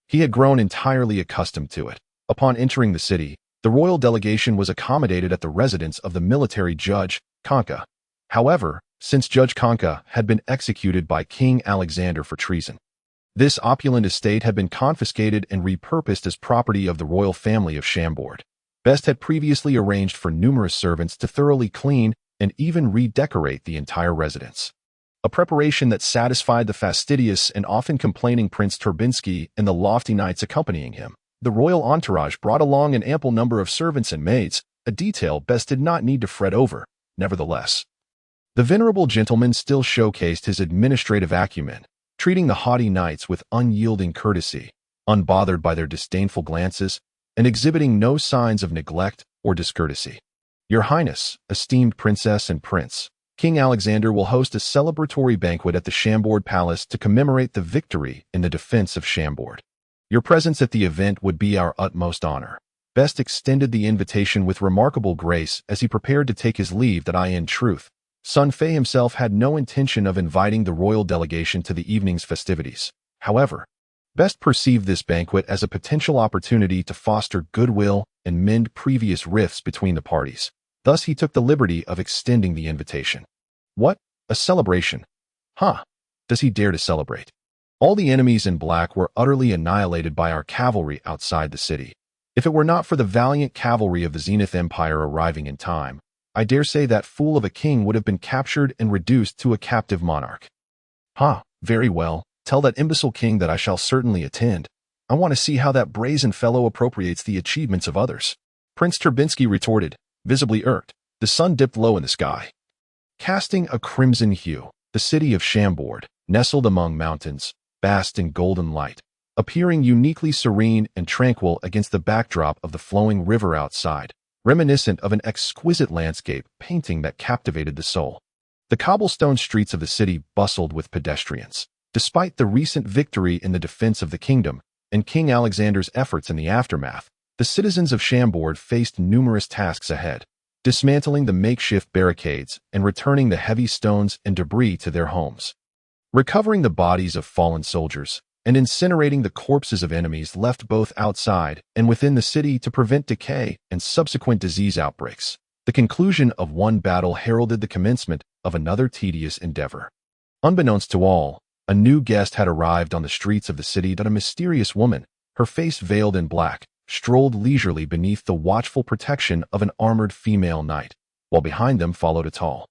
he had grown entirely accustomed to it. Upon entering the city, the royal delegation was accommodated at the residence of the military judge, Kanka. However, since Judge Kanka had been executed by King Alexander for treason, this opulent estate had been confiscated and repurposed as property of the royal family of Chambord. Best had previously arranged for numerous servants to thoroughly clean and even redecorate the entire residence, a preparation that satisfied the fastidious and often complaining Prince Turbinsky and the lofty knights accompanying him. The royal entourage brought along an ample number of servants and maids, a detail Best did not need to fret over. Nevertheless, the venerable gentleman still showcased his administrative acumen, treating the haughty knights with unyielding courtesy. unbothered by their disdainful glances and exhibiting no signs of neglect or discourtesy. Your Highness, esteemed princess and prince, King Alexander will host a celebratory banquet at the Chambord Palace to commemorate the victory in the defense of Chambord. Your presence at the event would be our utmost honor. Best extended the invitation with remarkable grace as he prepared to take his leave. That in truth, Sun Fei himself had no intention of inviting the royal delegation to the evening's festivities. However, Best perceived this banquet as a potential opportunity to foster goodwill and mend previous rifts between the parties. Thus, he took the liberty of extending the invitation. What? A celebration? Huh? Does he dare to celebrate? All the enemies in black were utterly annihilated by our cavalry outside the city. If it were not for the valiant cavalry of the Zenith Empire arriving in time, I dare say that fool of a king would have been captured and reduced to a captive monarch. Very well. Tell that imbecile king that I shall certainly attend. I want to see how that brazen fellow appropriates the achievements of others. Prince Turbinsky retorted, visibly irked. The sun dipped low in the sky, casting a crimson hue. The city of Chambord, nestled among mountains, basked in golden light, appearing uniquely serene and tranquil against the backdrop of the flowing river outside, reminiscent of an exquisite landscape painting that captivated the soul. The cobblestone streets of the city bustled with pedestrians. Despite the recent victory in the defense of the kingdom and King Alexander's efforts in the aftermath, the citizens of Chambord faced numerous tasks ahead, dismantling the makeshift barricades and returning the heavy stones and debris to their homes, recovering the bodies of fallen soldiers, and incinerating the corpses of enemies left both outside and within the city to prevent decay and subsequent disease outbreaks. The conclusion of one battle heralded the commencement of another tedious endeavor. Unbeknownst to all, a new guest had arrived on the streets of the city. That a mysterious woman, her face veiled in black, strolled leisurely beneath the watchful protection of an armored female knight, while behind them followed a tall,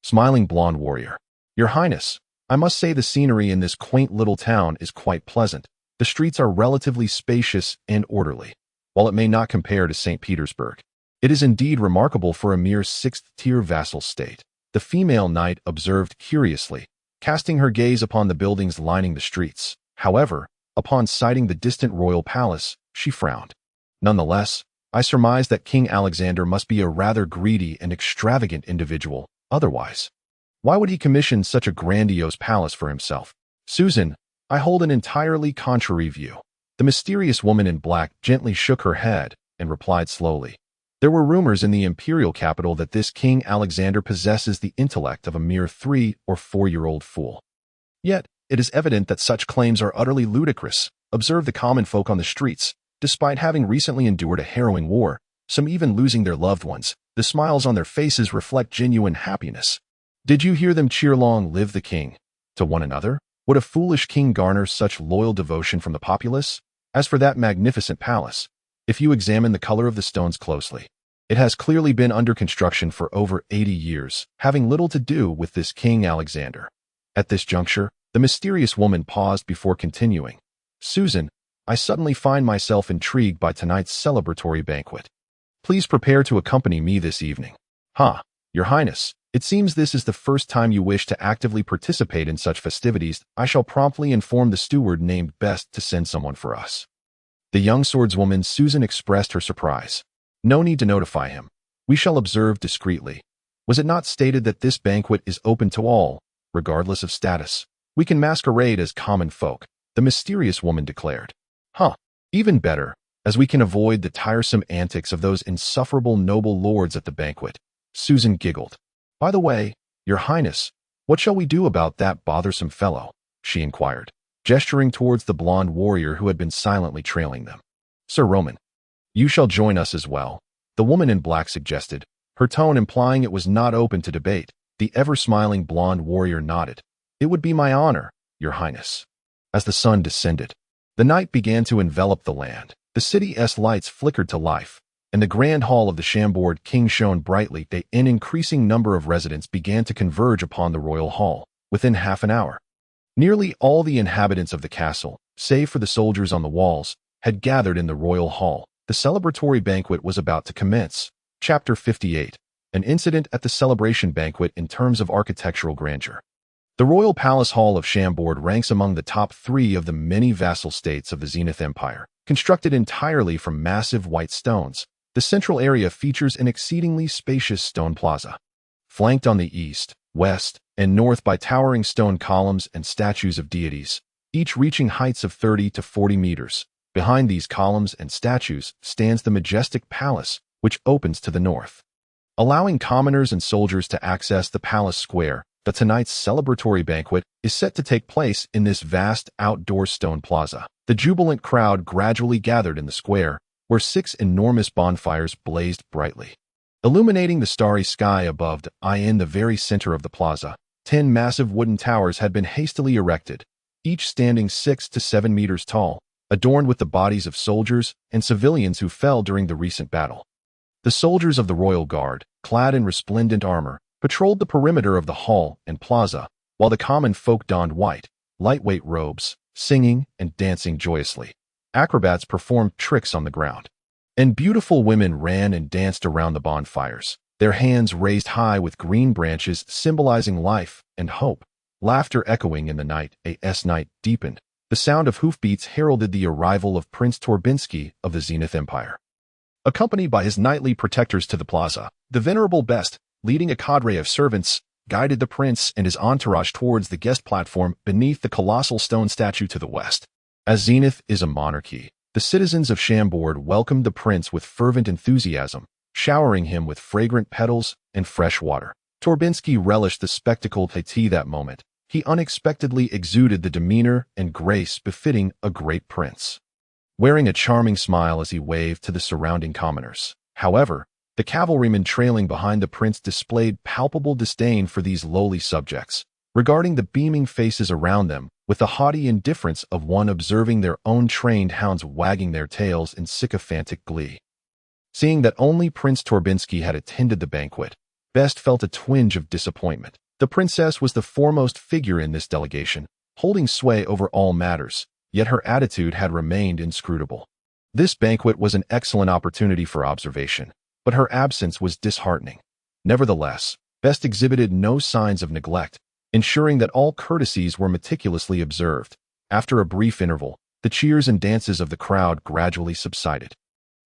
smiling blonde warrior. Your Highness, I must say the scenery in this quaint little town is quite pleasant. The streets are relatively spacious and orderly. While it may not compare to St. Petersburg, it is indeed remarkable for a mere sixth-tier vassal state. The female knight observed curiously, casting her gaze upon the buildings lining the streets. However, upon sighting the distant royal palace, she frowned. Nonetheless, I surmise that King Alexander must be a rather greedy and extravagant individual. Otherwise, why would he commission such a grandiose palace for himself? Susan, I hold an entirely contrary view. The mysterious woman in black gently shook her head and replied slowly. There were rumors in the imperial capital that this King Alexander possesses the intellect of a mere 3- or 4-year-old fool. Yet, it is evident that such claims are utterly ludicrous. Observe the common folk on the streets. Despite having recently endured a harrowing war, some even losing their loved ones, the smiles on their faces reflect genuine happiness. Did you hear them cheer "Long live the king" to one another? Would a foolish king garner such loyal devotion from the populace? As for that magnificent palace, if you examine the color of the stones closely, it has clearly been under construction for over 80 years, having little to do with this King Alexander. At this juncture, the mysterious woman paused before continuing. Susan, I suddenly find myself intrigued by tonight's celebratory banquet. Please prepare to accompany me this evening. Your Highness, it seems this is the first time you wish to actively participate in such festivities. I shall promptly inform the steward named Best to send someone for us. The young swordswoman Susan expressed her surprise. No need to notify him. We shall observe discreetly. Was it not stated that this banquet is open to all, regardless of status? We can masquerade as common folk, the mysterious woman declared. Even better, as we can avoid the tiresome antics of those insufferable noble lords at the banquet. Susan giggled. By the way, Your Highness, what shall we do about that bothersome fellow? She inquired, gesturing towards the blonde warrior who had been silently trailing them. Sir Roman, you shall join us as well, the woman in black suggested, her tone implying it was not open to debate. The ever-smiling blonde warrior nodded. It would be my honor, Your Highness. As the sun descended, the night began to envelop the land. The city's lights flickered to life, and the grand hall of the Chambord King shone brightly. An increasing number of residents began to converge upon the royal hall. Within half an hour, nearly all the inhabitants of the castle, save for the soldiers on the walls, had gathered in the royal hall. The celebratory banquet was about to commence. Chapter 58. An incident at the celebration banquet in terms of architectural grandeur. The royal palace hall of Chambord ranks among the top 3 of the many vassal states of the Zenith Empire. Constructed entirely from massive white stones, the central area features an exceedingly spacious stone plaza. Flanked on the east, west, and north by towering stone columns and statues of deities, each reaching heights of 30 to 40 meters. Behind these columns and statues stands the majestic palace, which opens to the north, allowing commoners and soldiers to access the palace square. Tonight's celebratory banquet is set to take place in this vast outdoor stone plaza. The jubilant crowd gradually gathered in the square, where 6 enormous bonfires blazed brightly, illuminating the starry sky above. In the very center of the plaza, 10 massive wooden towers had been hastily erected, each standing 6 to 7 meters tall, adorned with the bodies of soldiers and civilians who fell during the recent battle. The soldiers of the Royal Guard, clad in resplendent armor, patrolled the perimeter of the hall and plaza, while the common folk donned white, lightweight robes, singing and dancing joyously. Acrobats performed tricks on the ground, and beautiful women ran and danced around the bonfires, their hands raised high with green branches symbolizing life and hope. Laughter echoing in the night. As night deepened, the sound of hoofbeats heralded the arrival of Prince Torbinsky of the Zenith Empire. Accompanied by his knightly protectors to the plaza, the venerable Best, leading a cadre of servants, guided the prince and his entourage towards the guest platform beneath the colossal stone statue to the west. As Zenith is a monarchy, the citizens of Chambord welcomed the prince with fervent enthusiasm, showering him with fragrant petals and fresh water. Torbinsky relished the spectacle. That moment, he unexpectedly exuded the demeanor and grace befitting a great prince, wearing a charming smile as he waved to the surrounding commoners. However, the cavalrymen trailing behind the prince displayed palpable disdain for these lowly subjects, regarding the beaming faces around them with the haughty indifference of one observing their own trained hounds wagging their tails in sycophantic glee. Seeing that only Prince Torbinsky had attended the banquet, Best felt a twinge of disappointment. The princess was the foremost figure in this delegation, holding sway over all matters, yet her attitude had remained inscrutable. This banquet was an excellent opportunity for observation, but her absence was disheartening. Nevertheless, Best exhibited no signs of neglect, ensuring that all courtesies were meticulously observed. After a brief interval, the cheers and dances of the crowd gradually subsided,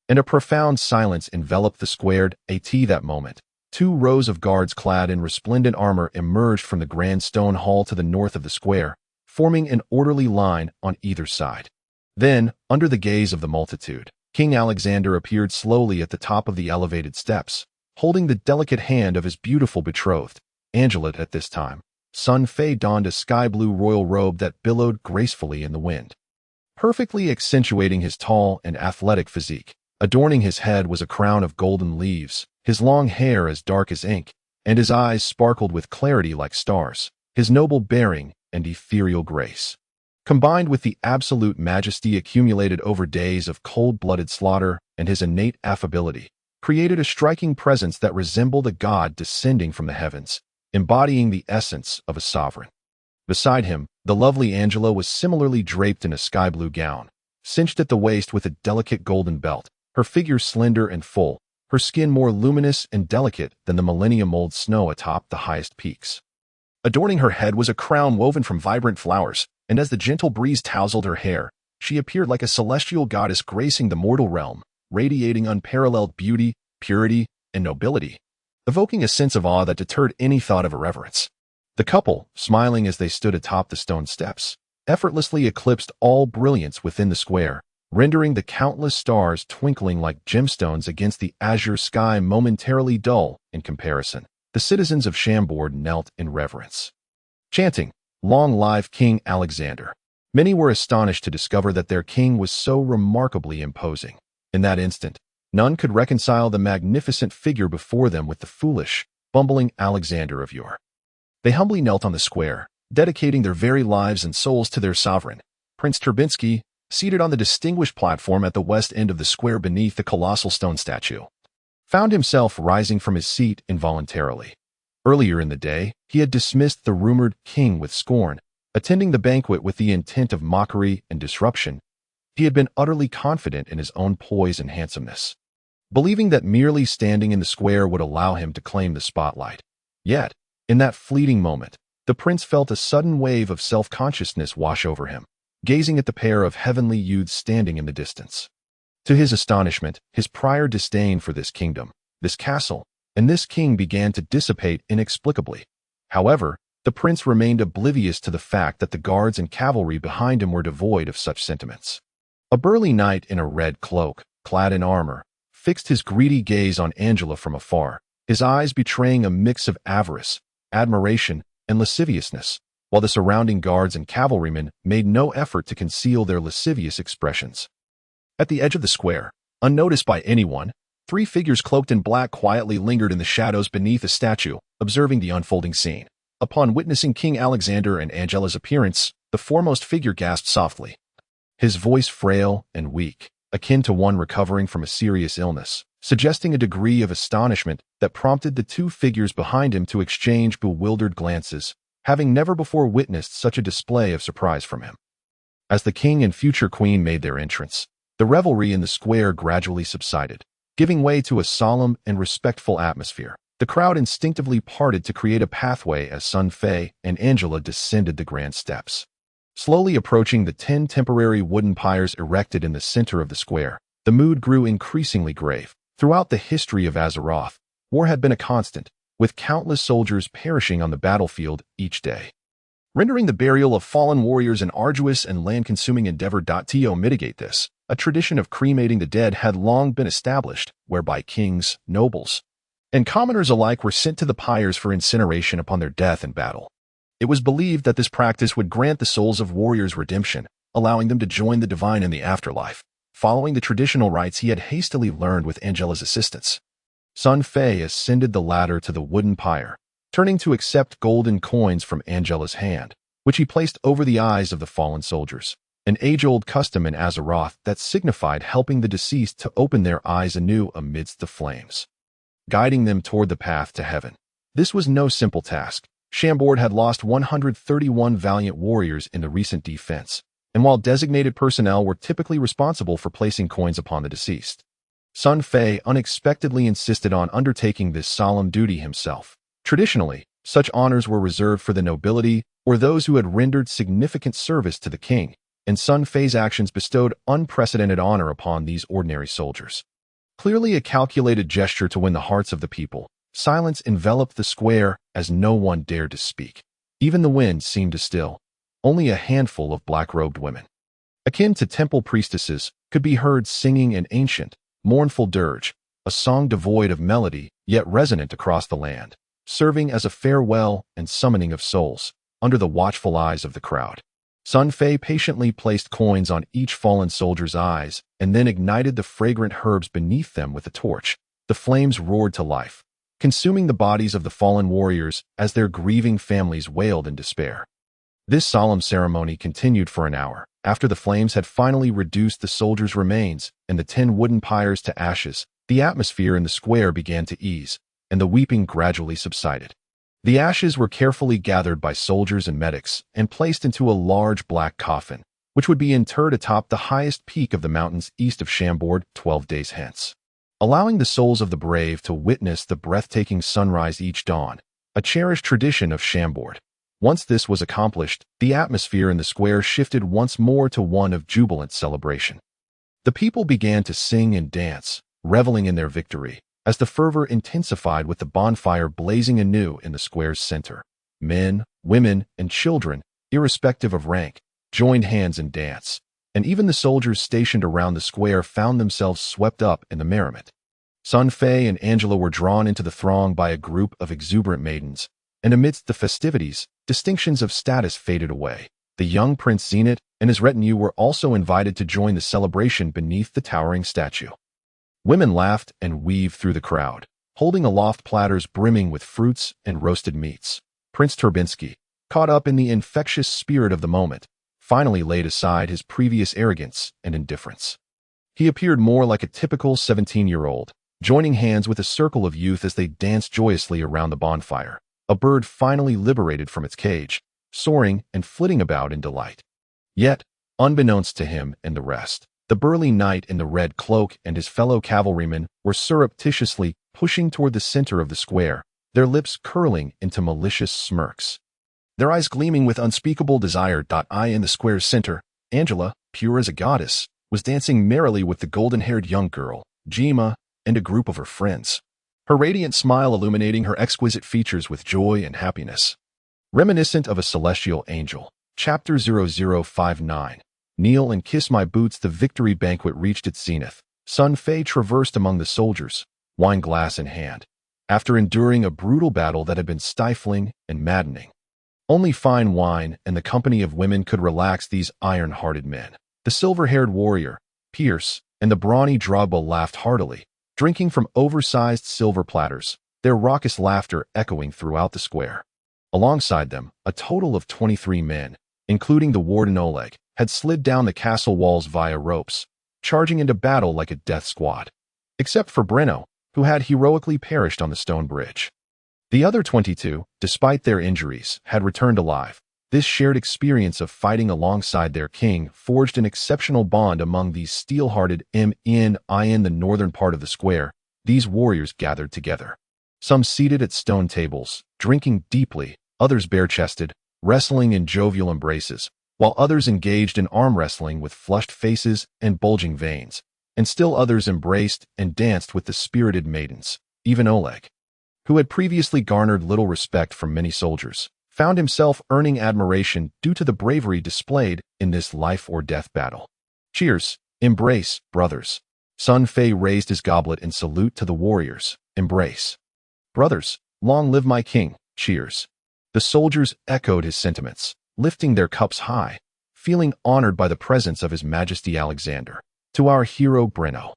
and a profound silence enveloped the square. That moment, 2 rows of guards clad in resplendent armor emerged from the grand stone hall to the north of the square, forming an orderly line on either side. Then, under the gaze of the multitude, King Alexander appeared slowly at the top of the elevated steps, holding the delicate hand of his beautiful betrothed, Angela. At this time, Sun Fei donned a sky-blue royal robe that billowed gracefully in the wind, perfectly accentuating his tall and athletic physique. Adorning his head was a crown of golden leaves, his long hair as dark as ink, and his eyes sparkled with clarity like stars. His noble bearing and ethereal grace, combined with the absolute majesty accumulated over days of cold-blooded slaughter and his innate affability, created a striking presence that resembled a god descending from the heavens, embodying the essence of a sovereign. Beside him, the lovely Angela was similarly draped in a sky-blue gown, cinched at the waist with a delicate golden belt, her figure slender and full, her skin more luminous and delicate than the millennium-old snow atop the highest peaks. Adorning her head was a crown woven from vibrant flowers, and as the gentle breeze tousled her hair, she appeared like a celestial goddess gracing the mortal realm, radiating unparalleled beauty, purity, and nobility, evoking a sense of awe that deterred any thought of irreverence. The couple, smiling as they stood atop the stone steps, effortlessly eclipsed all brilliance within the square, rendering the countless stars twinkling like gemstones against the azure sky momentarily dull in comparison. The citizens of Chambord knelt in reverence, chanting, "Long live King Alexander." Many were astonished to discover that their king was so remarkably imposing. In that instant, none could reconcile the magnificent figure before them with the foolish, bumbling Alexander of yore. They humbly knelt on the square, dedicating their very lives and souls to their sovereign. Prince Torbinsky, seated on the distinguished platform at the west end of the square beneath the colossal stone statue, found himself rising from his seat involuntarily. Earlier in the day, he had dismissed the rumored king with scorn, attending the banquet with the intent of mockery and disruption. He had been utterly confident in his own poise and handsomeness, believing that merely standing in the square would allow him to claim the spotlight. Yet, in that fleeting moment, the prince felt a sudden wave of self-consciousness wash over him, gazing at the pair of heavenly youths standing in the distance. To his astonishment, his prior disdain for this kingdom, this castle, and this king began to dissipate inexplicably. However, the prince remained oblivious to the fact that the guards and cavalry behind him were devoid of such sentiments. A burly knight in a red cloak, clad in armor, fixed his greedy gaze on Angela from afar, his eyes betraying a mix of avarice, admiration, and lasciviousness, while the surrounding guards and cavalrymen made no effort to conceal their lascivious expressions. At the edge of the square, unnoticed by anyone, 3 figures cloaked in black quietly lingered in the shadows beneath a statue, observing the unfolding scene. Upon witnessing King Alexander and Angela's appearance, the foremost figure gasped softly. His voice frail and weak, akin to one recovering from a serious illness, suggesting a degree of astonishment that prompted the 2 figures behind him to exchange bewildered glances, having never before witnessed such a display of surprise from him. As the king and future queen made their entrance, the revelry in the square gradually subsided, giving way to a solemn and respectful atmosphere. The crowd instinctively parted to create a pathway as Sun Fei and Angela descended the grand steps. Slowly approaching the 10 temporary wooden pyres erected in the center of the square, the mood grew increasingly grave. Throughout the history of Azeroth, war had been a constant, with countless soldiers perishing on the battlefield each day, rendering the burial of fallen warriors an arduous and land-consuming endeavor. To mitigate this, a tradition of cremating the dead had long been established, whereby kings, nobles, and commoners alike were sent to the pyres for incineration upon their death in battle. It was believed that this practice would grant the souls of warriors redemption, allowing them to join the divine in the afterlife. Following the traditional rites he had hastily learned with Angela's assistance, Sun Fei ascended the ladder to the wooden pyre, turning to accept golden coins from Angela's hand, which he placed over the eyes of the fallen soldiers, an age-old custom in Azeroth that signified helping the deceased to open their eyes anew amidst the flames, guiding them toward the path to heaven. This was no simple task. Chambord had lost 131 valiant warriors in the recent defense, and while designated personnel were typically responsible for placing coins upon the deceased, Sun Fei unexpectedly insisted on undertaking this solemn duty himself. Traditionally, such honors were reserved for the nobility or those who had rendered significant service to the king, and Sun Fei's actions bestowed unprecedented honor upon these ordinary soldiers. Clearly a calculated gesture to win the hearts of the people, silence enveloped the square as no one dared to speak. Even the wind seemed to still. Only a handful of black-robed women, akin to temple priestesses, could be heard singing an ancient, mournful dirge, a song devoid of melody yet resonant across the land, serving as a farewell and summoning of souls, under the watchful eyes of the crowd. Sun Fei patiently placed coins on each fallen soldier's eyes and then ignited the fragrant herbs beneath them with a torch. The flames roared to life, consuming the bodies of the fallen warriors as their grieving families wailed in despair. This solemn ceremony continued for an hour. After the flames had finally reduced the soldiers' remains and the 10 wooden pyres to ashes, the atmosphere in the square began to ease, and the weeping gradually subsided. The ashes were carefully gathered by soldiers and medics and placed into a large black coffin, which would be interred atop the highest peak of the mountains east of Chambord 12 days hence, allowing the souls of the brave to witness the breathtaking sunrise each dawn, a cherished tradition of Chambord. Once this was accomplished, the atmosphere in the square shifted once more to one of jubilant celebration. The people began to sing and dance, reveling in their victory, as the fervor intensified with the bonfire blazing anew in the square's center. Men, women, and children, irrespective of rank, joined hands in dance, and even the soldiers stationed around the square found themselves swept up in the merriment. Sun Fei and Angela were drawn into the throng by a group of exuberant maidens, and amidst the festivities, distinctions of status faded away. The young Prince Zenith and his retinue were also invited to join the celebration beneath the towering statue. Women laughed and weaved through the crowd, holding aloft platters brimming with fruits and roasted meats. Prince Turbinsky, caught up in the infectious spirit of the moment, finally laid aside his previous arrogance and indifference. He appeared more like a typical 17-year-old, joining hands with a circle of youth as they danced joyously around the bonfire, a bird finally liberated from its cage, soaring and flitting about in delight. Yet, unbeknownst to him and the rest, the burly knight in the red cloak and his fellow cavalrymen were surreptitiously pushing toward the center of the square, their lips curling into malicious smirks. their eyes gleaming with unspeakable desire. In the square's center, Angela, pure as a goddess, was dancing merrily with the golden-haired young girl, Jima, and a group of her friends, her radiant smile illuminating her exquisite features with joy and happiness. Reminiscent of a celestial angel. Chapter 0059. Kneel and kiss my boots. The victory banquet reached its zenith. Sun Fei traversed among the soldiers, wine glass in hand, after enduring a brutal battle that had been stifling and maddening. Only fine wine and the company of women could relax these iron-hearted men. The silver-haired warrior, Pierce, and the brawny Drogba laughed heartily, drinking from oversized silver platters, their raucous laughter echoing throughout the square. Alongside them, a total of 23 men, including the warden Oleg, had slid down the castle walls via ropes, charging into battle like a death squad. Except for Breno, who had heroically perished on the stone bridge. The other 22, despite their injuries, had returned alive. This shared experience of fighting alongside their king forged an exceptional bond among these steel-hearted men. In the northern part of the square, these warriors gathered together. Some seated at stone tables, drinking deeply, others bare-chested, wrestling in jovial embraces, while others engaged in arm wrestling with flushed faces and bulging veins, and still others embraced and danced with the spirited maidens. Even Oleg, who had previously garnered little respect from many soldiers, found himself earning admiration due to the bravery displayed in this life-or-death battle. Cheers, embrace, brothers. Sun Fei raised his goblet in salute to the warriors. Embrace. Brothers, long live my king. Cheers. The soldiers echoed his sentiments, lifting their cups high, feeling honored by the presence of His Majesty Alexander. To our hero Breno.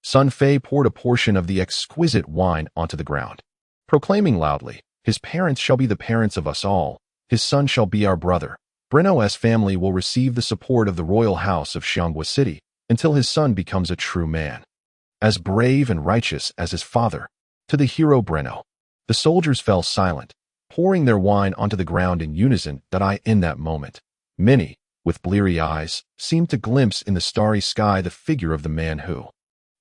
Sun Fei poured a portion of the exquisite wine onto the ground, proclaiming loudly, his parents shall be the parents of us all, his son shall be our brother. Breno's family will receive the support of the royal house of Xianghua City until his son becomes a true man, as brave and righteous as his father. To the hero Breno. The soldiers fell silent, pouring their wine onto the ground in unison. In that moment, many, with bleary eyes, seemed to glimpse in the starry sky the figure of the man who,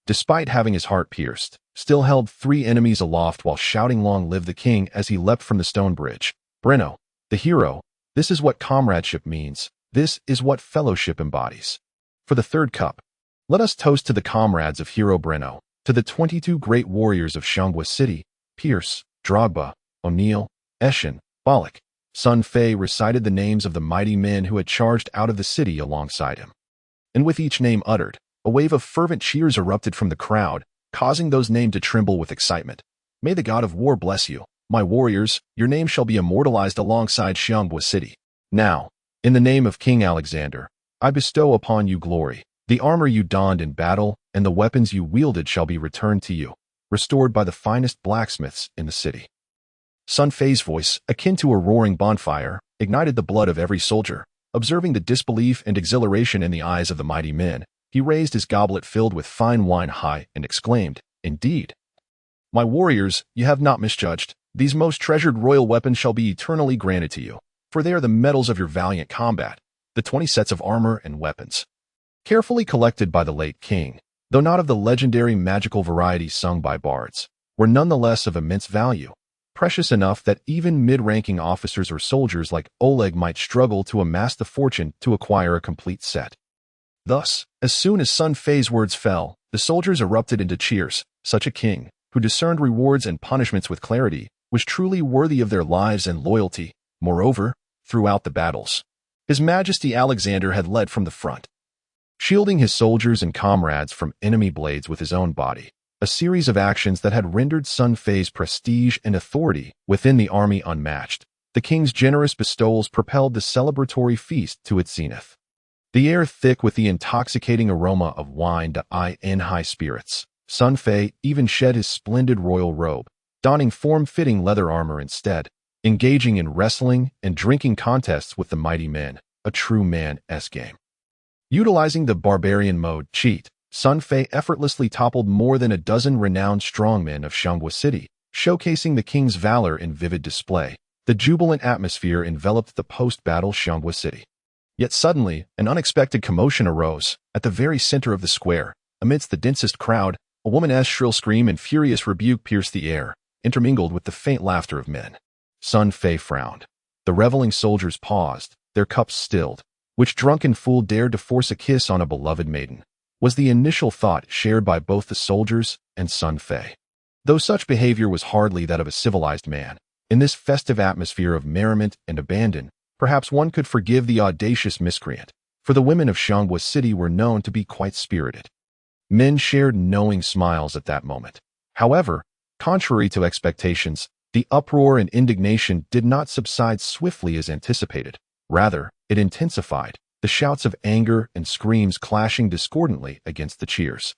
despite having his heart pierced, still held 3 enemies aloft while shouting long live the king as he leapt from the stone bridge. Breno, the hero, this is what comradeship means. This is what fellowship embodies. For the third cup, let us toast to the comrades of hero Breno, to the 22 great warriors of Xianghua City, Pierce, Drogba, O'Neill, Eshin, Balak. Sun Fei recited the names of the mighty men who had charged out of the city alongside him. And with each name uttered, a wave of fervent cheers erupted from the crowd, causing those named to tremble with excitement. May the god of war bless you, my warriors, your name shall be immortalized alongside Xianghua City. Now, in the name of King Alexander, I bestow upon you glory. The armor you donned in battle and the weapons you wielded shall be returned to you, restored by the finest blacksmiths in the city. Sun Fei's voice, akin to a roaring bonfire, ignited the blood of every soldier. Observing the disbelief and exhilaration in the eyes of the mighty men, he raised his goblet filled with fine wine high and exclaimed, "Indeed, my warriors, you have not misjudged. These most treasured royal weapons shall be eternally granted to you, for they are the medals of your valiant combat, the 20 sets of armor and weapons, carefully collected by the late king, though not of the legendary magical variety sung by bards, were nonetheless of immense value. Precious enough that even mid-ranking officers or soldiers like Oleg might struggle to amass the fortune to acquire a complete set." Thus, as soon as Sun Fei's words fell, the soldiers erupted into cheers. Such a king, who discerned rewards and punishments with clarity, was truly worthy of their lives and loyalty. Moreover, throughout the battles, His Majesty Alexander had led from the front, shielding his soldiers and comrades from enemy blades with his own body. A series of actions that had rendered Sun Fei's prestige and authority within the army unmatched. The king's generous bestowals propelled the celebratory feast to its zenith. The air thick with the intoxicating aroma of wine in high spirits. Sun Fei even shed his splendid royal robe, donning form-fitting leather armor instead, engaging in wrestling and drinking contests with the mighty men, a true man-esque game. Utilizing the barbarian mode cheat, Sun Fei effortlessly toppled more than a dozen renowned strongmen of Xianghua City, showcasing the king's valor in vivid display. The jubilant atmosphere enveloped the post-battle Xianghua City. Yet suddenly, an unexpected commotion arose. At the very center of the square, amidst the densest crowd, a woman's shrill scream and furious rebuke pierced the air, intermingled with the faint laughter of men. Sun Fei frowned. The reveling soldiers paused, their cups stilled. Which drunken fool dared to force a kiss on a beloved maiden? Was the initial thought shared by both the soldiers and Sun Fei. Though such behavior was hardly that of a civilized man, in this festive atmosphere of merriment and abandon, perhaps one could forgive the audacious miscreant, for the women of Xianghua City were known to be quite spirited. Men shared knowing smiles at that moment. However, contrary to expectations, the uproar and indignation did not subside swiftly as anticipated. Rather, it intensified, the shouts of anger and screams clashing discordantly against the cheers,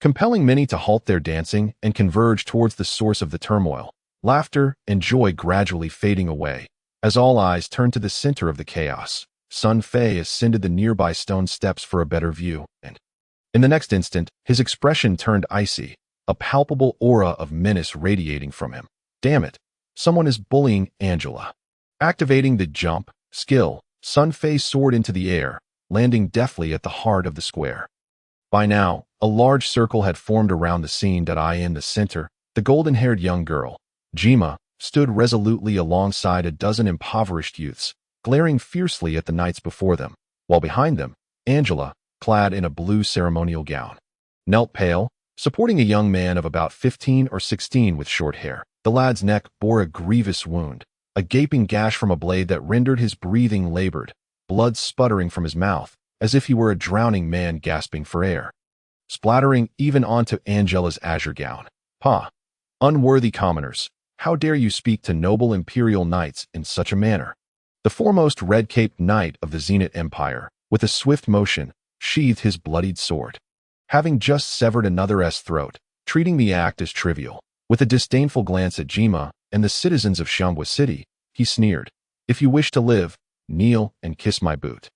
compelling many to halt their dancing and converge towards the source of the turmoil. Laughter and joy gradually fading away. As all eyes turned to the center of the chaos, Sun Fei ascended the nearby stone steps for a better view, and in the next instant, his expression turned icy, a palpable aura of menace radiating from him. Damn it, someone is bullying Angela. Activating the jump skill, Sun Fei soared into the air, landing deftly at the heart of the square. By now, a large circle had formed around the scene that in the center, the golden-haired young girl, Jima, stood resolutely alongside a dozen impoverished youths, glaring fiercely at the knights before them, while behind them, Angela, clad in a blue ceremonial gown, knelt pale, supporting a young man of about 15 or 16 with short hair. The lad's neck bore a grievous wound, a gaping gash from a blade that rendered his breathing labored, blood sputtering from his mouth, as if he were a drowning man gasping for air, splattering even onto Angela's azure gown. "Pah! Unworthy commoners, how dare you speak to noble imperial knights in such a manner?" The foremost red-caped knight of the Zenith Empire, with a swift motion, sheathed his bloodied sword. Having just severed another's throat, treating the act as trivial, with a disdainful glance at Jima and the citizens of Xianghua City, he sneered, "If you wish to live, kneel and kiss my boot.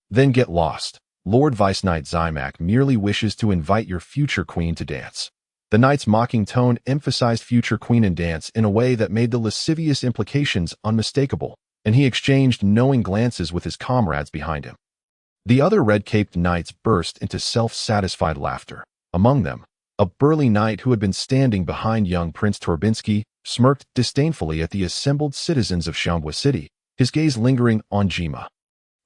Then get lost. Lord Vice Knight Zymak merely wishes to invite your future queen to dance." The knight's mocking tone emphasized future queen and dance in a way that made the lascivious implications unmistakable, and he exchanged knowing glances with his comrades behind him. The other red-caped knights burst into self-satisfied laughter. Among them, a burly knight who had been standing behind young Prince Torbinsky smirked disdainfully at the assembled citizens of Xianghua City, his gaze lingering on Jima.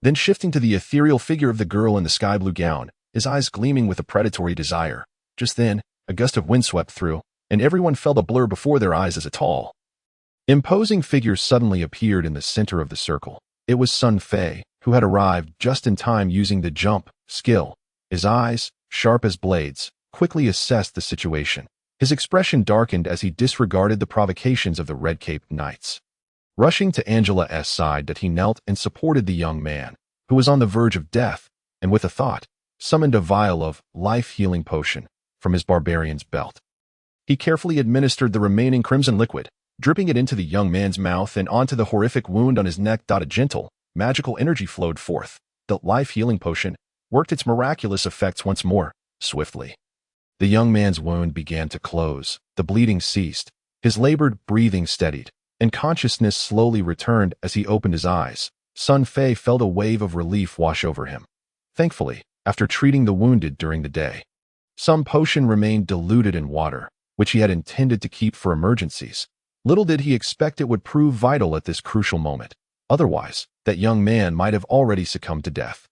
Then shifting to the ethereal figure of the girl in the sky-blue gown, his eyes gleaming with a predatory desire. Just then, a gust of wind swept through, and everyone felt a blur before their eyes as a tall, imposing figure suddenly appeared in the center of the circle. It was Sun Fei, who had arrived just in time using the jump skill. His eyes, sharp as blades, quickly assessed the situation. His expression darkened as he disregarded the provocations of the red-caped knights. Rushing to Angela's side that he knelt and supported the young man, who was on the verge of death, and with a thought, summoned a vial of life-healing potion from his barbarian's belt. He carefully administered the remaining crimson liquid, dripping it into the young man's mouth and onto the horrific wound on his neck. A gentle, magical energy flowed forth. The life-healing potion worked its miraculous effects once more, swiftly. The young man's wound began to close, the bleeding ceased, his labored breathing steadied, and consciousness slowly returned as he opened his eyes. Sun Fei felt a wave of relief wash over him. Thankfully, after treating the wounded during the day, some potion remained diluted in water, which he had intended to keep for emergencies. Little did he expect it would prove vital at this crucial moment. Otherwise, that young man might have already succumbed to death.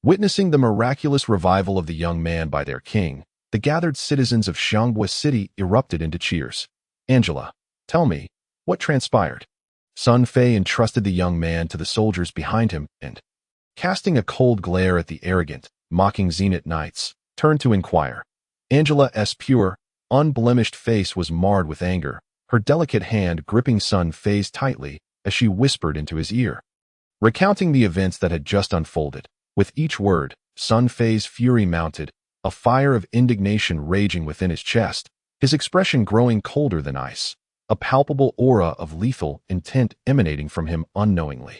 Witnessing the miraculous revival of the young man by their king, the gathered citizens of Xianghua City erupted into cheers. "Angela, tell me, what transpired?" Sun Fei entrusted the young man to the soldiers behind him and, casting a cold glare at the arrogant, mocking Zenith knights, turned to inquire. Angela's pure, unblemished face was marred with anger, her delicate hand gripping Sun Fei's tightly as she whispered into his ear, recounting the events that had just unfolded. With each word, Sun Fei's fury mounted, a fire of indignation raging within his chest, his expression growing colder than ice, a palpable aura of lethal intent emanating from him unknowingly.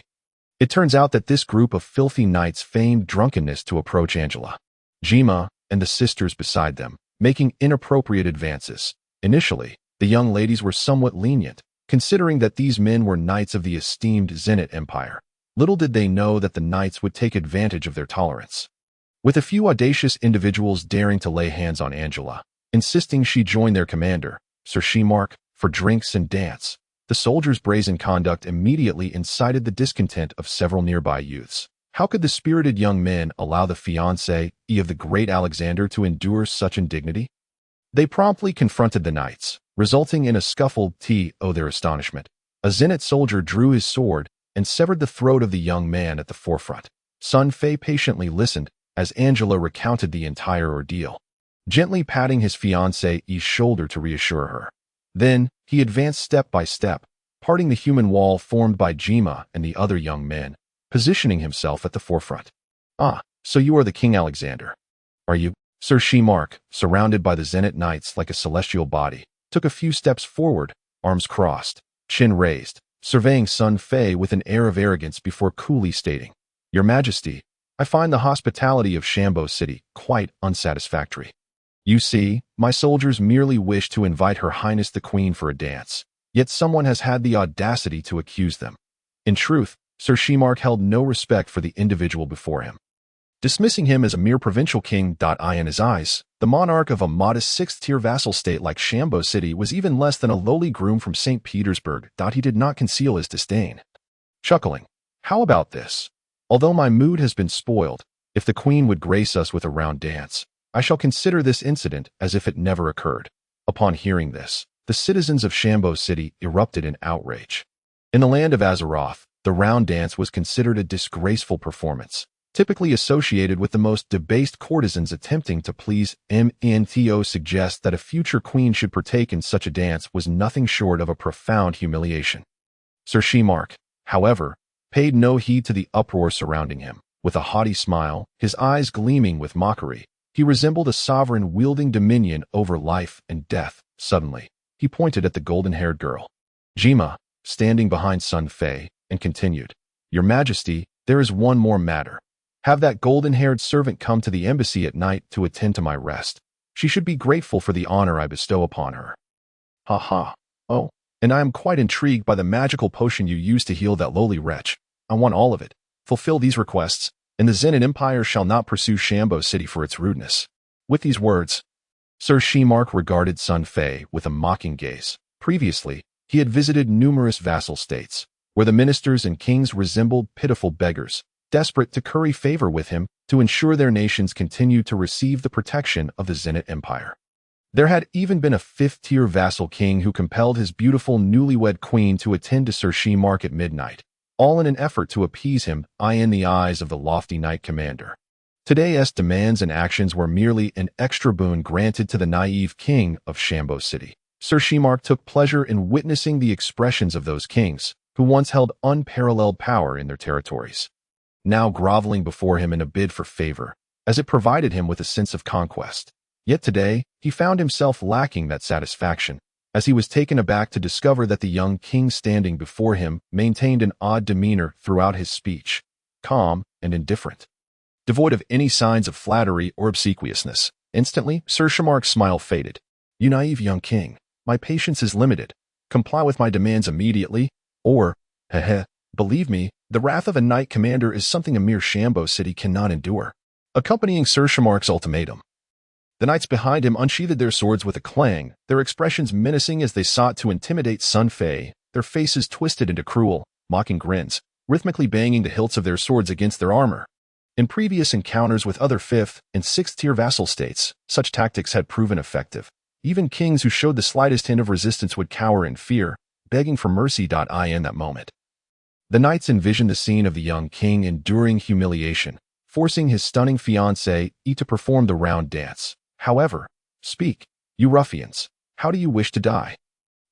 It turns out that this group of filthy knights feigned drunkenness to approach Angela, Jima, and the sisters beside them, making inappropriate advances. Initially, the young ladies were somewhat lenient, considering that these men were knights of the esteemed Zenith Empire. Little did they know that the knights would take advantage of their tolerance, with a few audacious individuals daring to lay hands on Angela, insisting she join their commander, Sir Shimark, for drinks and dance. The soldier's brazen conduct immediately incited the discontent of several nearby youths. How could the spirited young men allow the fiancé of the great Alexander to endure such indignity? They promptly confronted the knights, resulting in a scuffle. To their astonishment, a Zenit soldier drew his sword and severed the throat of the young man at the forefront. Sun Fei patiently listened as Angela recounted the entire ordeal, gently patting his fiancée's shoulder to reassure her. Then, he advanced step by step, parting the human wall formed by Jima and the other young men, positioning himself at the forefront. "Ah, so you are the King Alexander, are you?" Sir Shimark, surrounded by the Zenit Knights like a celestial body, took a few steps forward, arms crossed, chin raised, surveying Sun Fei with an air of arrogance before coolly stating, "Your Majesty, I find the hospitality of Shambo City quite unsatisfactory. You see, my soldiers merely wish to invite Her Highness the Queen for a dance, yet someone has had the audacity to accuse them." In truth, Sir Shimark held no respect for the individual before him, dismissing him as a mere provincial king. In his eyes, the monarch of a modest sixth-tier vassal state like Shambo City was even less than a lowly groom from St. Petersburg. He did not conceal his disdain. Chuckling, "How about this? Although my mood has been spoiled, if the queen would grace us with a round dance, I shall consider this incident as if it never occurred." Upon hearing this, the citizens of Shambo City erupted in outrage. In the land of Azeroth, the round dance was considered a disgraceful performance, typically associated with the most debased courtesans attempting to please. MNTO suggests that a future queen should partake in such a dance was nothing short of a profound humiliation. Sir Shimark, however, paid no heed to the uproar surrounding him. With a haughty smile, his eyes gleaming with mockery, he resembled a sovereign wielding dominion over life and death. Suddenly, he pointed at the golden-haired girl, Jima, standing behind Sun Fei, and continued, "Your Majesty, there is one more matter. Have that golden-haired servant come to the embassy at night to attend to my rest. She should be grateful for the honor I bestow upon her." "Ha ha. Oh, and I am quite intrigued by the magical potion you used to heal that lowly wretch. I want all of it. Fulfill these requests, and the Zenit Empire shall not pursue Shambo City for its rudeness." With these words, Sir Shimark regarded Sun Fei with a mocking gaze. Previously, he had visited numerous vassal states, where the ministers and kings resembled pitiful beggars, desperate to curry favor with him to ensure their nations continued to receive the protection of the Zenit Empire. There had even been a fifth-tier vassal king who compelled his beautiful newlywed queen to attend to Sir Shimark at midnight, all in an effort to appease him in the eyes of the lofty knight commander. Today's demands and actions were merely an extra boon granted to the naive king of Shambo City. Sir Shimark took pleasure in witnessing the expressions of those kings, who once held unparalleled power in their territories, now groveling before him in a bid for favor, as it provided him with a sense of conquest. Yet today, he found himself lacking that satisfaction, as he was taken aback to discover that the young king standing before him maintained an odd demeanor throughout his speech, calm and indifferent, devoid of any signs of flattery or obsequiousness. Instantly, Sir Shimark's smile faded. "You naive young king, my patience is limited. Comply with my demands immediately, or, believe me, the wrath of a knight commander is something a mere Shambo City cannot endure." Accompanying Sir Shimark's ultimatum, the knights behind him unsheathed their swords with a clang, their expressions menacing as they sought to intimidate Sun Fei, their faces twisted into cruel, mocking grins, rhythmically banging the hilts of their swords against their armor. In previous encounters with other 5th and 6th-tier vassal states, such tactics had proven effective. Even kings who showed the slightest hint of resistance would cower in fear, begging for mercy. In that moment, the knights envisioned the scene of the young king enduring humiliation, forcing his stunning fiancée to perform the round dance. However, "Speak, you ruffians, how do you wish to die?"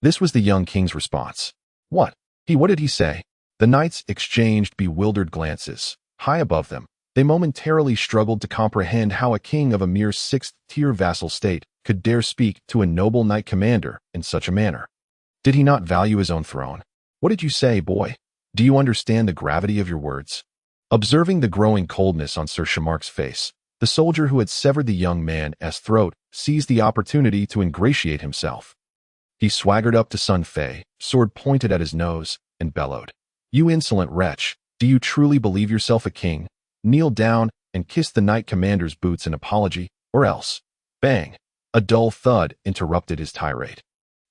This was the young king's response. What did he say? The knights exchanged bewildered glances. High above them, they momentarily struggled to comprehend how a king of a mere 6th-tier vassal state could dare speak to a noble knight commander in such a manner. Did he not value his own throne? "What did you say, boy? Do you understand the gravity of your words?" Observing the growing coldness on Sir Shimark's face, the soldier who had severed the young man's throat seized the opportunity to ingratiate himself. He swaggered up to Sun Fei, sword pointed at his nose, and bellowed, "You insolent wretch, do you truly believe yourself a king? Kneel down and kiss the knight commander's boots in apology, or else—" Bang! A dull thud interrupted his tirade.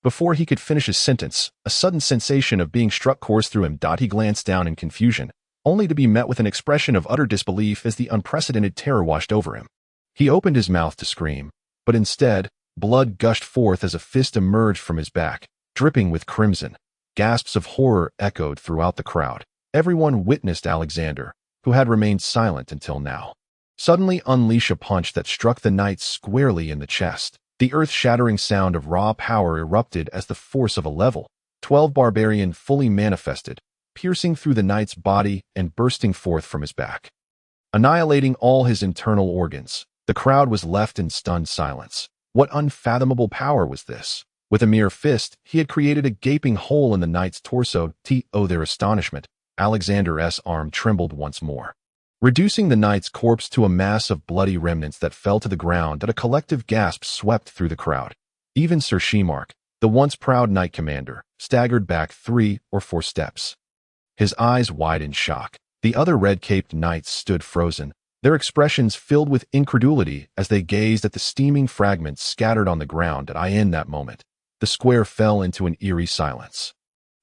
Before he could finish his sentence, a sudden sensation of being struck coursed through him. He glanced down in confusion, only to be met with an expression of utter disbelief as the unprecedented terror washed over him. He opened his mouth to scream, but instead, blood gushed forth as a fist emerged from his back, dripping with crimson. Gasps of horror echoed throughout the crowd. Everyone witnessed Alexander, who had remained silent until now, suddenly unleash a punch that struck the knight squarely in the chest. The earth-shattering sound of raw power erupted as the force of a level 12 barbarian fully manifested, piercing through the knight's body and bursting forth from his back, annihilating all his internal organs. The crowd was left in stunned silence. What unfathomable power was this? With a mere fist, he had created a gaping hole in the knight's torso. To their astonishment, Alexander's arm trembled once more, reducing the knight's corpse to a mass of bloody remnants that fell to the ground. At a collective gasp swept through the crowd. Even Sir Shemark, the once proud knight commander, staggered back 3 or 4 steps, his eyes wide in shock. The other red-caped knights stood frozen, their expressions filled with incredulity as they gazed at the steaming fragments scattered on the ground. In that moment, the square fell into an eerie silence.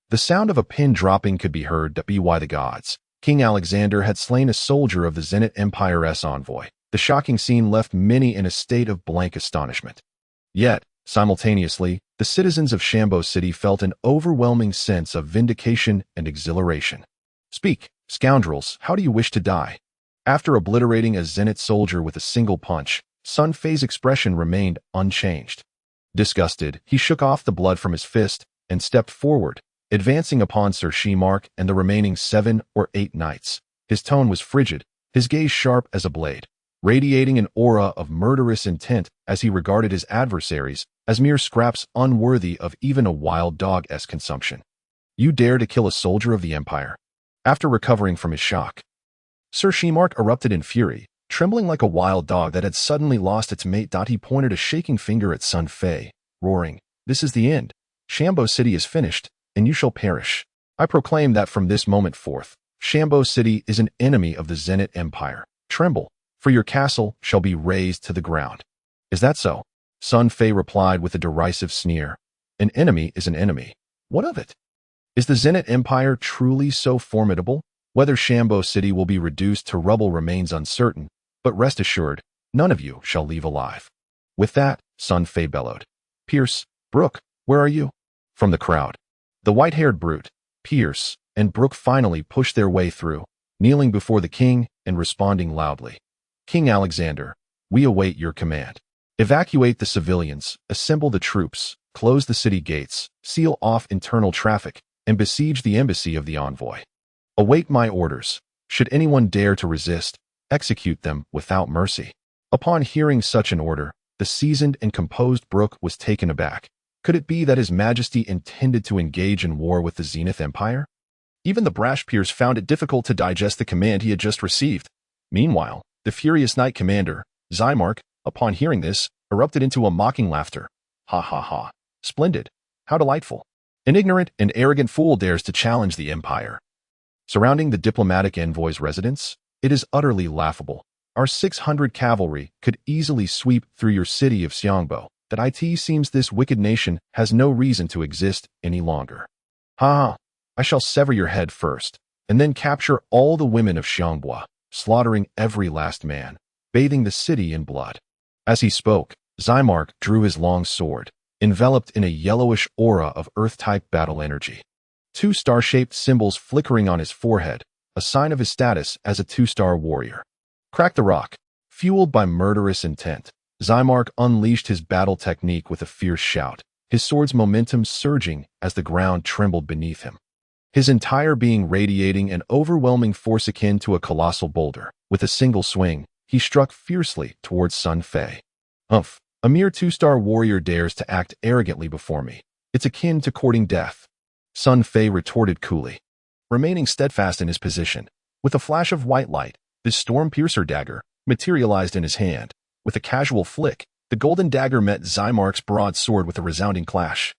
The sound of a pin dropping could be heard. By the gods, King Alexander had slain a soldier of the Zenith Empire's envoy. The shocking scene left many in a state of blank astonishment. Yet, simultaneously, the citizens of Shambo City felt an overwhelming sense of vindication and exhilaration. Speak, scoundrels, how do you wish to die? After obliterating a Zenith soldier with a single punch, Sun Fei's expression remained unchanged. Disgusted, he shook off the blood from his fist and stepped forward, advancing upon Sir Shemark and the remaining 7 or 8 knights. His tone was frigid, his gaze sharp as a blade, radiating an aura of murderous intent as he regarded his adversaries as mere scraps unworthy of even a wild dog's consumption. You dare to kill a soldier of the Empire? After recovering from his shock, Sir Shemark erupted in fury, trembling like a wild dog that had suddenly lost its mate. He pointed a shaking finger at Sun Fei, roaring, "This is the end. Shambo City is finished, and you shall perish. I proclaim that from this moment forth, Shambo City is an enemy of the Zenith Empire. Tremble, for your castle shall be razed to the ground." "Is that so?" Sun Fei replied with a derisive sneer. "An enemy is an enemy. What of it? Is the Zenith Empire truly so formidable? Whether Shambo City will be reduced to rubble remains uncertain, but rest assured, none of you shall leave alive." With that, Sun Fei bellowed, "Pierce, Brooke, where are you?" From the crowd, the white-haired brute, Pierce, and Brooke finally pushed their way through, kneeling before the king and responding loudly. "King Alexander, we await your command. Evacuate the civilians, assemble the troops, close the city gates, seal off internal traffic, and besiege the embassy of the envoy. Await my orders. Should anyone dare to resist, execute them without mercy." Upon hearing such an order, the seasoned and composed Brooke was taken aback. Could it be that His Majesty intended to engage in war with the Zenith Empire? Even the brash Pierce found it difficult to digest the command he had just received. Meanwhile, the furious knight commander, Zymark, upon hearing this, erupted into a mocking laughter. "Ha ha ha. Splendid. How delightful. An ignorant and arrogant fool dares to challenge the Empire. Surrounding the diplomatic envoy's residence, it is utterly laughable. Our 600 cavalry could easily sweep through your city of Xiangbo. That it seems this wicked nation has no reason to exist any longer. Ha ha. I shall sever your head first, and then capture all the women of Xiangbo, slaughtering every last man, bathing the city in blood." As he spoke, Zymark drew his long sword, enveloped in a yellowish aura of earth-type battle energy. 2 star-shaped symbols flickering on his forehead, a sign of his status as a 2-star warrior. Crack the rock. Fueled by murderous intent, Zymark unleashed his battle technique with a fierce shout, his sword's momentum surging as the ground trembled beneath him. His entire being radiating an overwhelming force akin to a colossal boulder. With a single swing, he struck fiercely towards Sun Fei. "Humph, a mere 2-star warrior dares to act arrogantly before me. It's akin to courting death." Sun Fei retorted coolly, remaining steadfast in his position. With a flash of white light, the storm piercer dagger materialized in his hand. With a casual flick, the golden dagger met Zymark's broadsword with a resounding clash.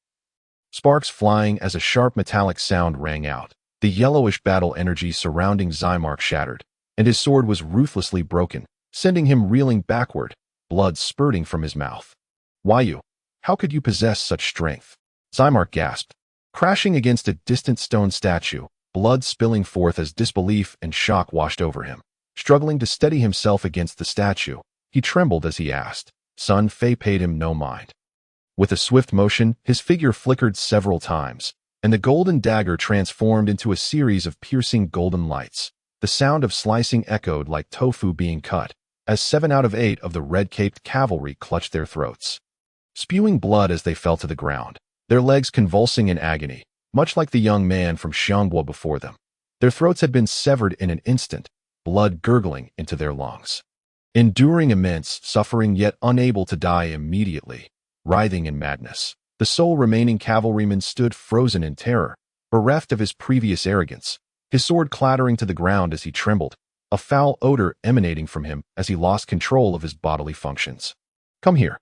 Sparks flying as a sharp metallic sound rang out. The yellowish battle energy surrounding Zymark shattered, and his sword was ruthlessly broken, sending him reeling backward, blood spurting from his mouth. "Why you? How could you possess such strength?" Zymark gasped, crashing against a distant stone statue, blood spilling forth as disbelief and shock washed over him. Struggling to steady himself against the statue, he trembled as he asked. Sun Fei paid him no mind. With a swift motion, his figure flickered several times, and the golden dagger transformed into a series of piercing golden lights. The sound of slicing echoed like tofu being cut, as 7 out of 8 of the red-caped cavalry clutched their throats, spewing blood as they fell to the ground, their legs convulsing in agony, much like the young man from Xiangbao before them. Their throats had been severed in an instant, blood gurgling into their lungs. Enduring immense suffering yet unable to die immediately, writhing in madness, the sole remaining cavalryman stood frozen in terror, bereft of his previous arrogance, his sword clattering to the ground as he trembled, a foul odor emanating from him as he lost control of his bodily functions. "Come here.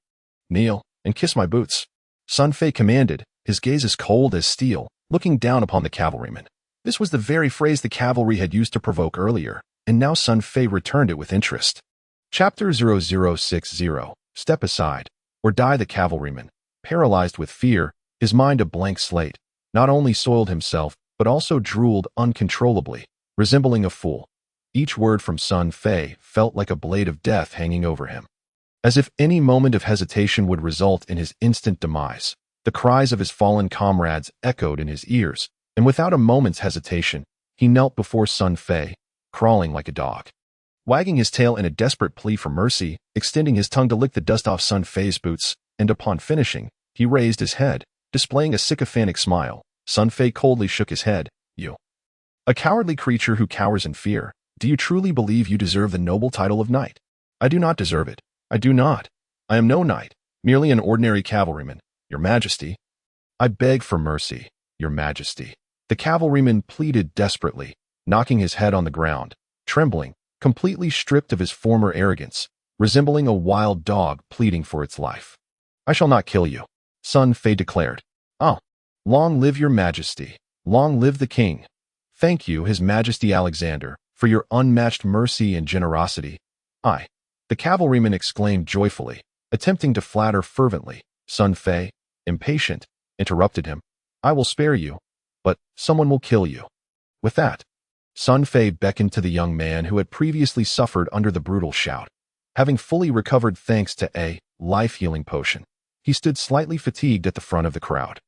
Kneel and kiss my boots," Sun Fei commanded, his gaze as cold as steel, looking down upon the cavalryman. This was the very phrase the cavalry had used to provoke earlier, and now Sun Fei returned it with interest. Chapter 0060, Step Aside, or Die. The cavalryman, paralyzed with fear, his mind a blank slate, not only soiled himself, but also drooled uncontrollably, resembling a fool. Each word from Sun Fei felt like a blade of death hanging over him. As if any moment of hesitation would result in his instant demise, the cries of his fallen comrades echoed in his ears, and without a moment's hesitation, he knelt before Sun Fei, crawling like a dog, wagging his tail in a desperate plea for mercy, extending his tongue to lick the dust off Sun Fei's boots, and upon finishing, he raised his head, displaying a sycophantic smile. Sun Fei coldly shook his head. "You, a cowardly creature who cowers in fear, do you truly believe you deserve the noble title of knight?" "I do not deserve it. I do not. I am no knight, merely an ordinary cavalryman, Your Majesty." "I beg for mercy, Your Majesty," the cavalryman pleaded desperately, knocking his head on the ground, trembling, completely stripped of his former arrogance, resembling a wild dog pleading for its life. "I shall not kill you," Sun Fei declared. "Ah, long live Your Majesty, long live the king. Thank you, His Majesty Alexander, for your unmatched mercy and generosity." The cavalryman exclaimed joyfully, attempting to flatter fervently. Sun Fei, impatient, interrupted him. "I will spare you, but someone will kill you." With that, Sun Fei beckoned to the young man who had previously suffered under the brutal shout. Having fully recovered thanks to a life-healing potion, he stood slightly fatigued at the front of the crowd.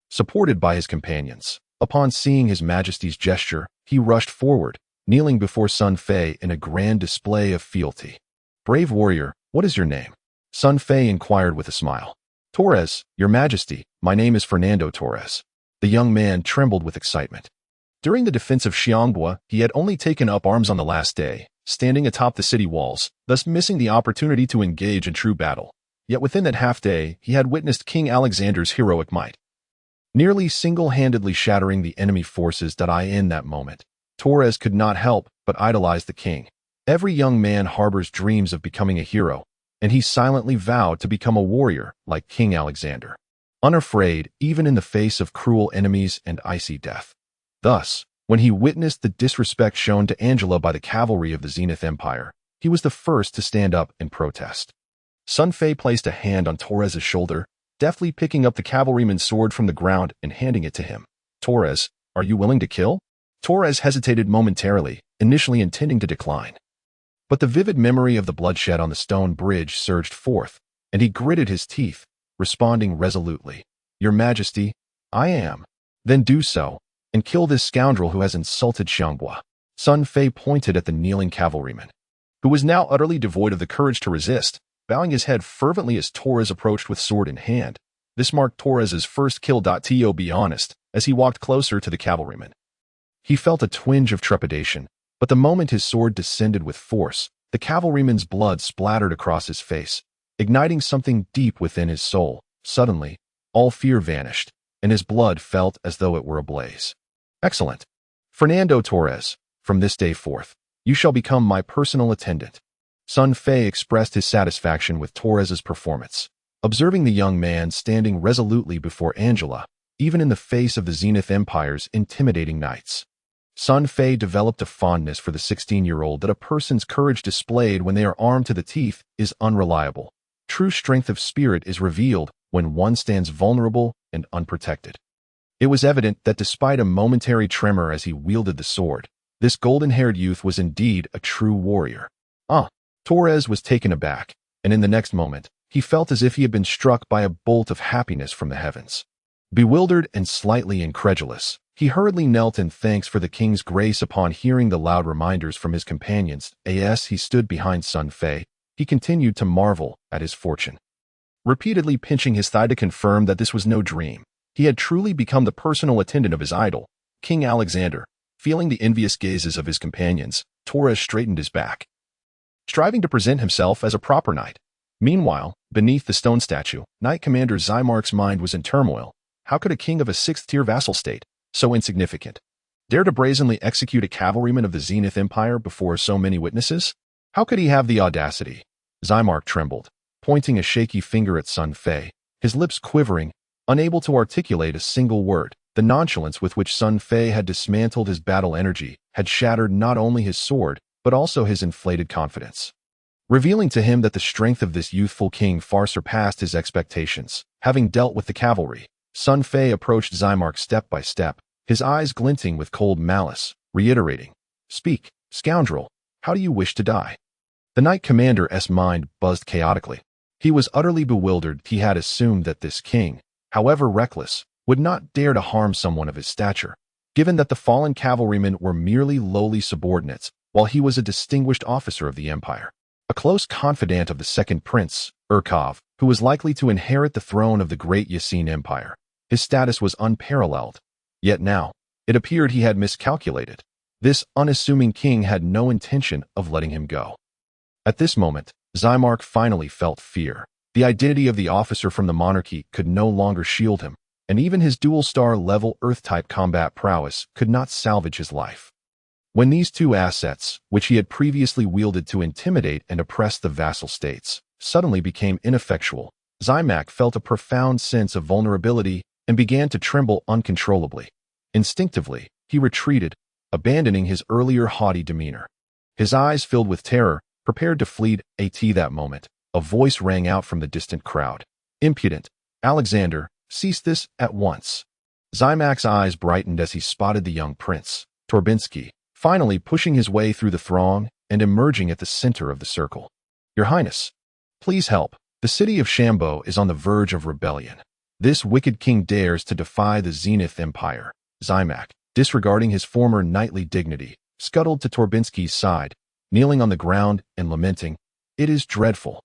Supported by his companions, upon seeing His Majesty's gesture, he rushed forward, kneeling before Sun Fei in a grand display of fealty. "Brave warrior, what is your name?" Sun Fei inquired with a smile. "Torres, Your Majesty, my name is Fernando Torres." The young man trembled with excitement. During the defense of Xiangbao, he had only taken up arms on the last day, standing atop the city walls, thus missing the opportunity to engage in true battle. Yet within that half-day, he had witnessed King Alexander's heroic might, nearly single-handedly shattering the enemy forces. In that moment, Torres could not help but idolize the king. Every young man harbors dreams of becoming a hero, and he silently vowed to become a warrior like King Alexander, unafraid even in the face of cruel enemies and icy death. Thus, when he witnessed the disrespect shown to Angela by the cavalry of the Zenith Empire, he was the first to stand up and protest. Sun Fei placed a hand on Torres' shoulder, deftly picking up the cavalryman's sword from the ground and handing it to him. "Torres, are you willing to kill?" Torres hesitated momentarily, initially intending to decline. But the vivid memory of the bloodshed on the stone bridge surged forth, and he gritted his teeth, responding resolutely. "Your Majesty, I am." "Then do so, and kill this scoundrel who has insulted Xiangbao." Sun Fei pointed at the kneeling cavalryman, who was now utterly devoid of the courage to resist, bowing his head fervently as Torres approached with sword in hand. This marked Torres' first kill. To be honest, as he walked closer to the cavalryman, he felt a twinge of trepidation, but the moment his sword descended with force, the cavalryman's blood splattered across his face, igniting something deep within his soul. Suddenly, all fear vanished, and his blood felt as though it were ablaze. "Excellent. Fernando Torres, from this day forth, you shall become my personal attendant." Sun Fei expressed his satisfaction with Torres' performance, observing the young man standing resolutely before Angela, even in the face of the Zenith Empire's intimidating knights. Sun Fei developed a fondness for the 16-year-old that a person's courage displayed when they are armed to the teeth is unreliable. True strength of spirit is revealed when one stands vulnerable and unprotected. It was evident that despite a momentary tremor as he wielded the sword, this golden-haired youth was indeed a true warrior. Torres was taken aback, and in the next moment, he felt as if he had been struck by a bolt of happiness from the heavens. Bewildered and slightly incredulous, he hurriedly knelt in thanks for the king's grace. Upon hearing the loud reminders from his companions as he stood behind Sun Fei, he continued to marvel at his fortune. Repeatedly pinching his thigh to confirm that this was no dream, he had truly become the personal attendant of his idol, King Alexander. Feeling the envious gazes of his companions, Torres straightened his back, striving to present himself as a proper knight. Meanwhile, beneath the stone statue, Knight Commander Zymark's mind was in turmoil. How could a king of a sixth-tier vassal state, so insignificant, dare to brazenly execute a cavalryman of the Zenith Empire before so many witnesses? How could he have the audacity? Zymark trembled, pointing a shaky finger at Sun Fei, his lips quivering, unable to articulate a single word. The nonchalance with which Sun Fei had dismantled his battle energy had shattered not only his sword, but also his inflated confidence, revealing to him that the strength of this youthful king far surpassed his expectations. Having dealt with the cavalry, Sun Fei approached Zymark step by step, his eyes glinting with cold malice, reiterating, "Speak, scoundrel, how do you wish to die?" The Knight Commander's mind buzzed chaotically. He was utterly bewildered. He had assumed that this king, however reckless, would not dare to harm someone of his stature, given that the fallen cavalrymen were merely lowly subordinates, while he was a distinguished officer of the empire, a close confidant of the second prince, Urkov, who was likely to inherit the throne of the great Yasin Empire. His status was unparalleled. Yet now, it appeared he had miscalculated. This unassuming king had no intention of letting him go. At this moment, Zymark finally felt fear. The identity of the officer from the monarchy could no longer shield him, and even his dual-star level Earth-type combat prowess could not salvage his life. When these two assets, which he had previously wielded to intimidate and oppress the vassal states, suddenly became ineffectual, Zymark felt a profound sense of vulnerability and began to tremble uncontrollably. Instinctively, he retreated, abandoning his earlier haughty demeanor. His eyes filled with terror, prepared to flee. At that moment, a voice rang out from the distant crowd. "Impudent, Alexander, cease this at once." Zymark's eyes brightened as he spotted the young prince, Torbinsky, finally pushing his way through the throng and emerging at the center of the circle. "Your Highness, please help. The city of Shambo is on the verge of rebellion. This wicked king dares to defy the Zenith Empire." Zymark, disregarding his former knightly dignity, scuttled to Torbinsky's side, kneeling on the ground and lamenting, "It is dreadful.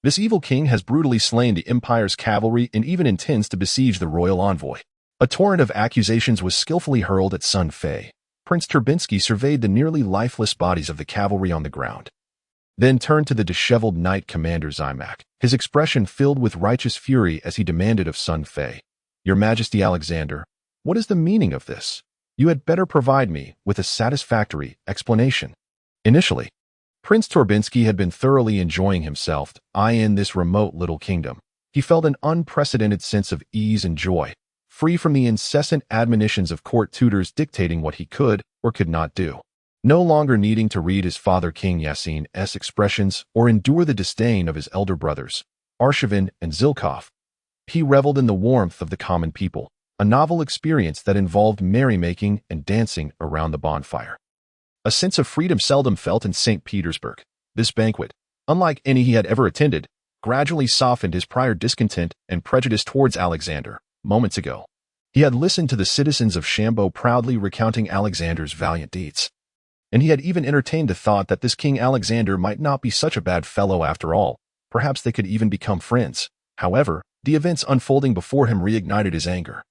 This evil king has brutally slain the Empire's cavalry and even intends to besiege the royal envoy." A torrent of accusations was skillfully hurled at Sun Fei. Prince Torbinsky surveyed the nearly lifeless bodies of the cavalry on the ground, then turned to the disheveled Knight Commander Zymark, his expression filled with righteous fury as he demanded of Sun Fei, "Your Majesty Alexander, what is the meaning of this? You had better provide me with a satisfactory explanation." Initially, Prince Torbinsky had been thoroughly enjoying himself in this remote little kingdom. He felt an unprecedented sense of ease and joy, free from the incessant admonitions of court tutors dictating what he could or could not do. No longer needing to read his father King Yasin's expressions or endure the disdain of his elder brothers, Arshavin and Zilkov, he reveled in the warmth of the common people, a novel experience that involved merrymaking and dancing around the bonfire. A sense of freedom seldom felt in St. Petersburg. This banquet, unlike any he had ever attended, gradually softened his prior discontent and prejudice towards Alexander. Moments ago, he had listened to the citizens of Shambo proudly recounting Alexander's valiant deeds, and he had even entertained the thought that this King Alexander might not be such a bad fellow after all. Perhaps they could even become friends. However, the events unfolding before him reignited his anger.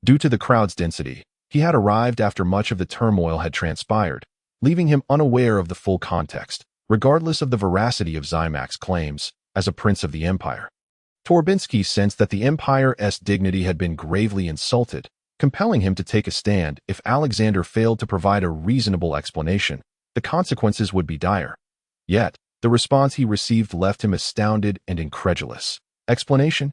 Due to the crowd's density, he had arrived after much of the turmoil had transpired, leaving him unaware of the full context, regardless of the veracity of Zymark's claims as a prince of the empire. Torbinsky sensed that the empire's dignity had been gravely insulted, compelling him to take a stand. If Alexander failed to provide a reasonable explanation, the consequences would be dire. Yet, the response he received left him astounded and incredulous. Explanation?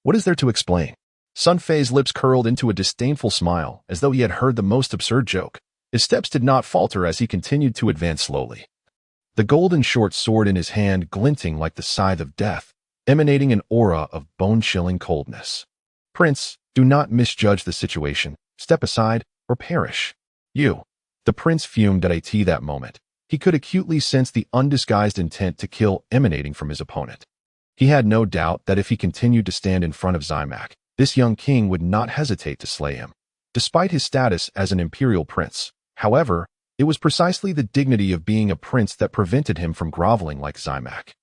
What is there to explain? Sun Fei's lips curled into a disdainful smile, as though he had heard the most absurd joke. His steps did not falter as he continued to advance slowly, the golden short sword in his hand glinting like the scythe of death. emanating an aura of bone-chilling coldness. "Prince, do not misjudge the situation. Step aside or perish." "You." The prince fumed at that moment. He could acutely sense the undisguised intent to kill emanating from his opponent. He had no doubt that if he continued to stand in front of Zymak, this young king would not hesitate to slay him. Despite his status as an imperial prince, however, it was precisely the dignity of being a prince that prevented him from groveling like Zymak.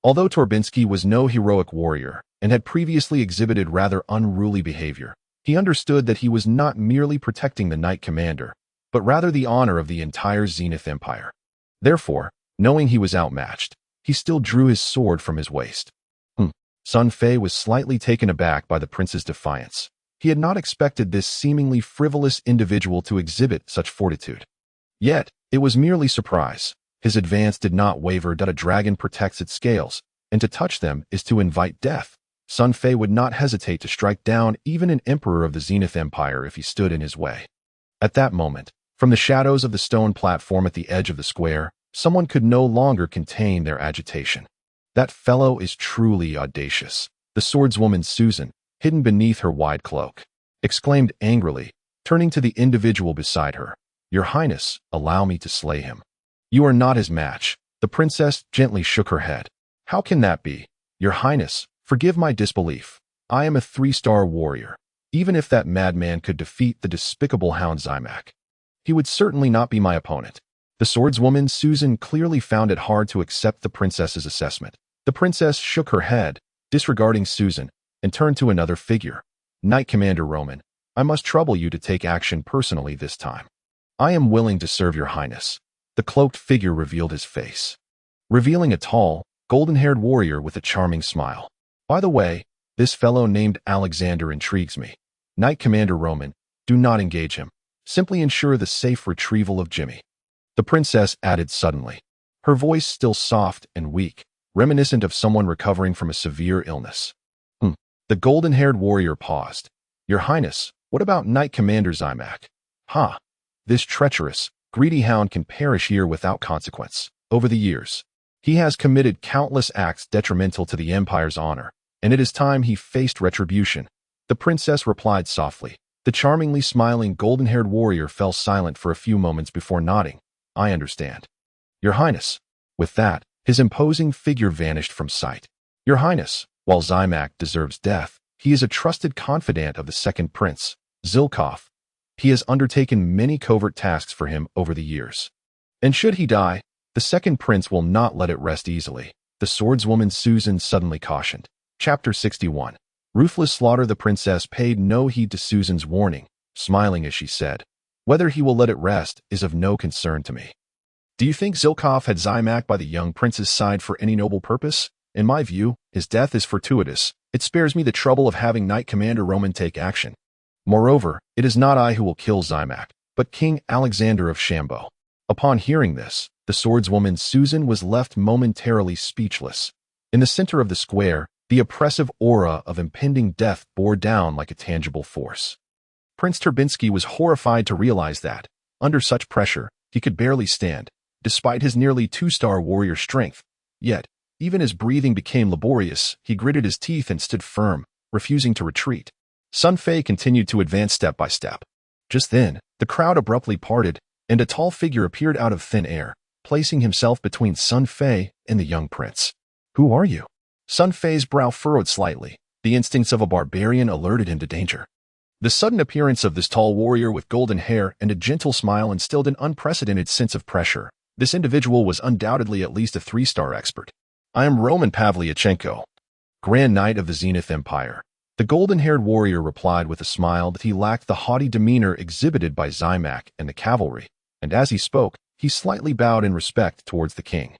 Although Torbinsky was no heroic warrior and had previously exhibited rather unruly behavior, he understood that he was not merely protecting the Knight Commander, but rather the honor of the entire Zenith Empire. Therefore, knowing he was outmatched, he still drew his sword from his waist. Sun Fei was slightly taken aback by the prince's defiance. He had not expected this seemingly frivolous individual to exhibit such fortitude. Yet, it was merely surprise. His advance did not waver that a dragon protects its scales, and to touch them is to invite death. Sun Fei would not hesitate to strike down even an emperor of the Zenith Empire if he stood in his way. At that moment, from the shadows of the stone platform at the edge of the square, someone could no longer contain their agitation. "That fellow is truly audacious," the swordswoman Susan, hidden beneath her wide cloak, exclaimed angrily, turning to the individual beside her. "Your Highness, allow me to slay him." "You are not his match." The princess gently shook her head. "How can that be? Your Highness, forgive my disbelief. I am a 3-star warrior. Even if that madman could defeat the despicable hound Zymak, he would certainly not be my opponent." The swordswoman Susan clearly found it hard to accept the princess's assessment. The princess shook her head, disregarding Susan, and turned to another figure. "Knight Commander Roman, I must trouble you to take action personally this time." "I am willing to serve your highness." The cloaked figure revealed his face, revealing a tall, golden-haired warrior with a charming smile. "By the way, this fellow named Alexander intrigues me. Knight Commander Roman, do not engage him. Simply ensure the safe retrieval of Jimmy." The princess added suddenly, her voice still soft and weak, reminiscent of someone recovering from a severe illness. The golden-haired warrior paused. "Your Highness, what about Knight Commander Zymak?" "Ha! This treacherous, greedy hound can perish here without consequence. Over the years, he has committed countless acts detrimental to the Empire's honor, and it is time he faced retribution." The princess replied softly. The charmingly smiling golden-haired warrior fell silent for a few moments before nodding. "I understand. Your Highness." With that, his imposing figure vanished from sight. "Your Highness, while Zymak deserves death, he is a trusted confidant of the second prince, Zilkov. He has undertaken many covert tasks for him over the years. And should he die, the second prince will not let it rest easily," the swordswoman Susan suddenly cautioned. Chapter 61. Ruthless slaughter. The princess paid no heed to Susan's warning, smiling as she said, "Whether he will let it rest is of no concern to me." "Do you think Zilkov had Zymak by the young prince's side for any noble purpose? In my view, his death is fortuitous. It spares me the trouble of having Knight Commander Roman take action. Moreover, it is not I who will kill Zymak, but King Alexander of Shambo." Upon hearing this, the swordswoman Susan was left momentarily speechless. In the center of the square, the oppressive aura of impending death bore down like a tangible force. Prince Turbinsky was horrified to realize that, under such pressure, he could barely stand, despite his nearly 2-star warrior strength. Yet, even as breathing became laborious, he gritted his teeth and stood firm, refusing to retreat. Sun Fei continued to advance step by step. Just then, the crowd abruptly parted, and a tall figure appeared out of thin air, placing himself between Sun Fei and the young prince. "Who are you?" Sun Fei's brow furrowed slightly. The instincts of a barbarian alerted him to danger. The sudden appearance of this tall warrior with golden hair and a gentle smile instilled an unprecedented sense of pressure. This individual was undoubtedly at least a 3-star expert. "I am Roman Pavlyuchenko, Grand Knight of the Zenith Empire." The golden-haired warrior replied with a smile that he lacked the haughty demeanor exhibited by Zymak and the cavalry, and as he spoke, he slightly bowed in respect towards the king.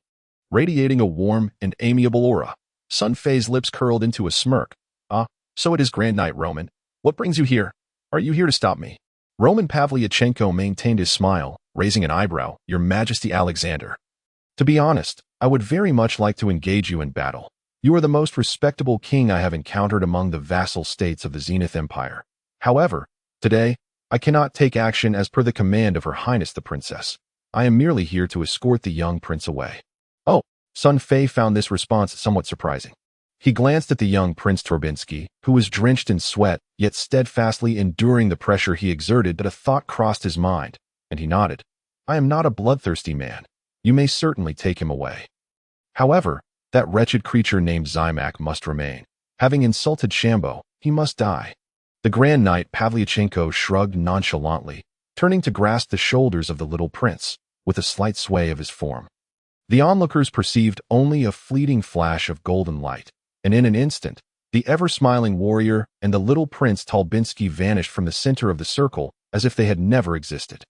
Radiating a warm and amiable aura, Sun Fei's lips curled into a smirk. "Ah, so it is Grand Knight Roman. What brings you here? Are you here to stop me?" Roman Pavlyuchenko maintained his smile, raising an eyebrow. "Your Majesty Alexander. To be honest, I would very much like to engage you in battle. You are the most respectable king I have encountered among the vassal states of the Zenith Empire. However, today, I cannot take action as per the command of Her Highness the Princess. I am merely here to escort the young prince away." "Oh," Sun Fei found this response somewhat surprising. He glanced at the young Prince Torbinsky, who was drenched in sweat, yet steadfastly enduring the pressure he exerted. But a thought crossed his mind, and he nodded. I am not a bloodthirsty man. You may certainly take him away. However, that wretched creature named Zymak must remain. Having insulted Shambo, he must die. The Grand Knight Pavlyuchenko shrugged nonchalantly, turning to grasp the shoulders of the little prince, with a slight sway of his form. The onlookers perceived only a fleeting flash of golden light, and in an instant, the ever-smiling warrior and the little Prince Tolbinsky vanished from the center of the circle as if they had never existed.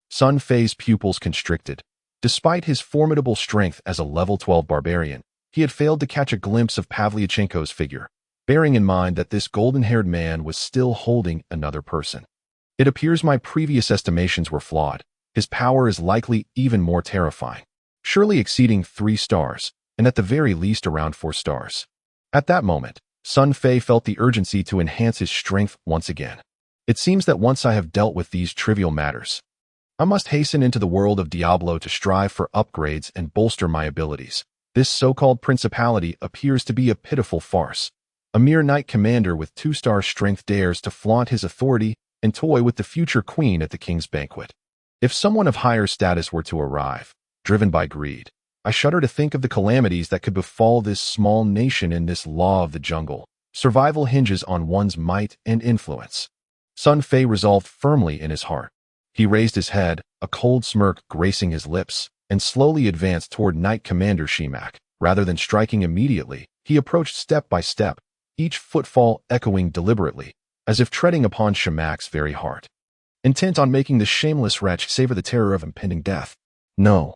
Sun Fei's pupils constricted. Despite his formidable strength as a level 12 barbarian, he had failed to catch a glimpse of Pavlyuchenko's figure, bearing in mind that this golden-haired man was still holding another person. It appears my previous estimations were flawed. His power is likely even more terrifying, surely exceeding 3 stars, and at the very least around 4 stars. At that moment, Sun Fei felt the urgency to enhance his strength once again. It seems that once I have dealt with these trivial matters, I must hasten into the world of Diablo to strive for upgrades and bolster my abilities. This so-called principality appears to be a pitiful farce. A mere knight commander with 2-star strength dares to flaunt his authority and toy with the future queen at the king's banquet. If someone of higher status were to arrive, driven by greed, I shudder to think of the calamities that could befall this small nation in this law of the jungle. Survival hinges on one's might and influence. Sun Fei resolved firmly in his heart. He raised his head, a cold smirk gracing his lips, and slowly advanced toward Knight Commander Shimak. Rather than striking immediately, he approached step by step, each footfall echoing deliberately, as if treading upon Shimak's very heart. Intent on making the shameless wretch savor the terror of impending death. No.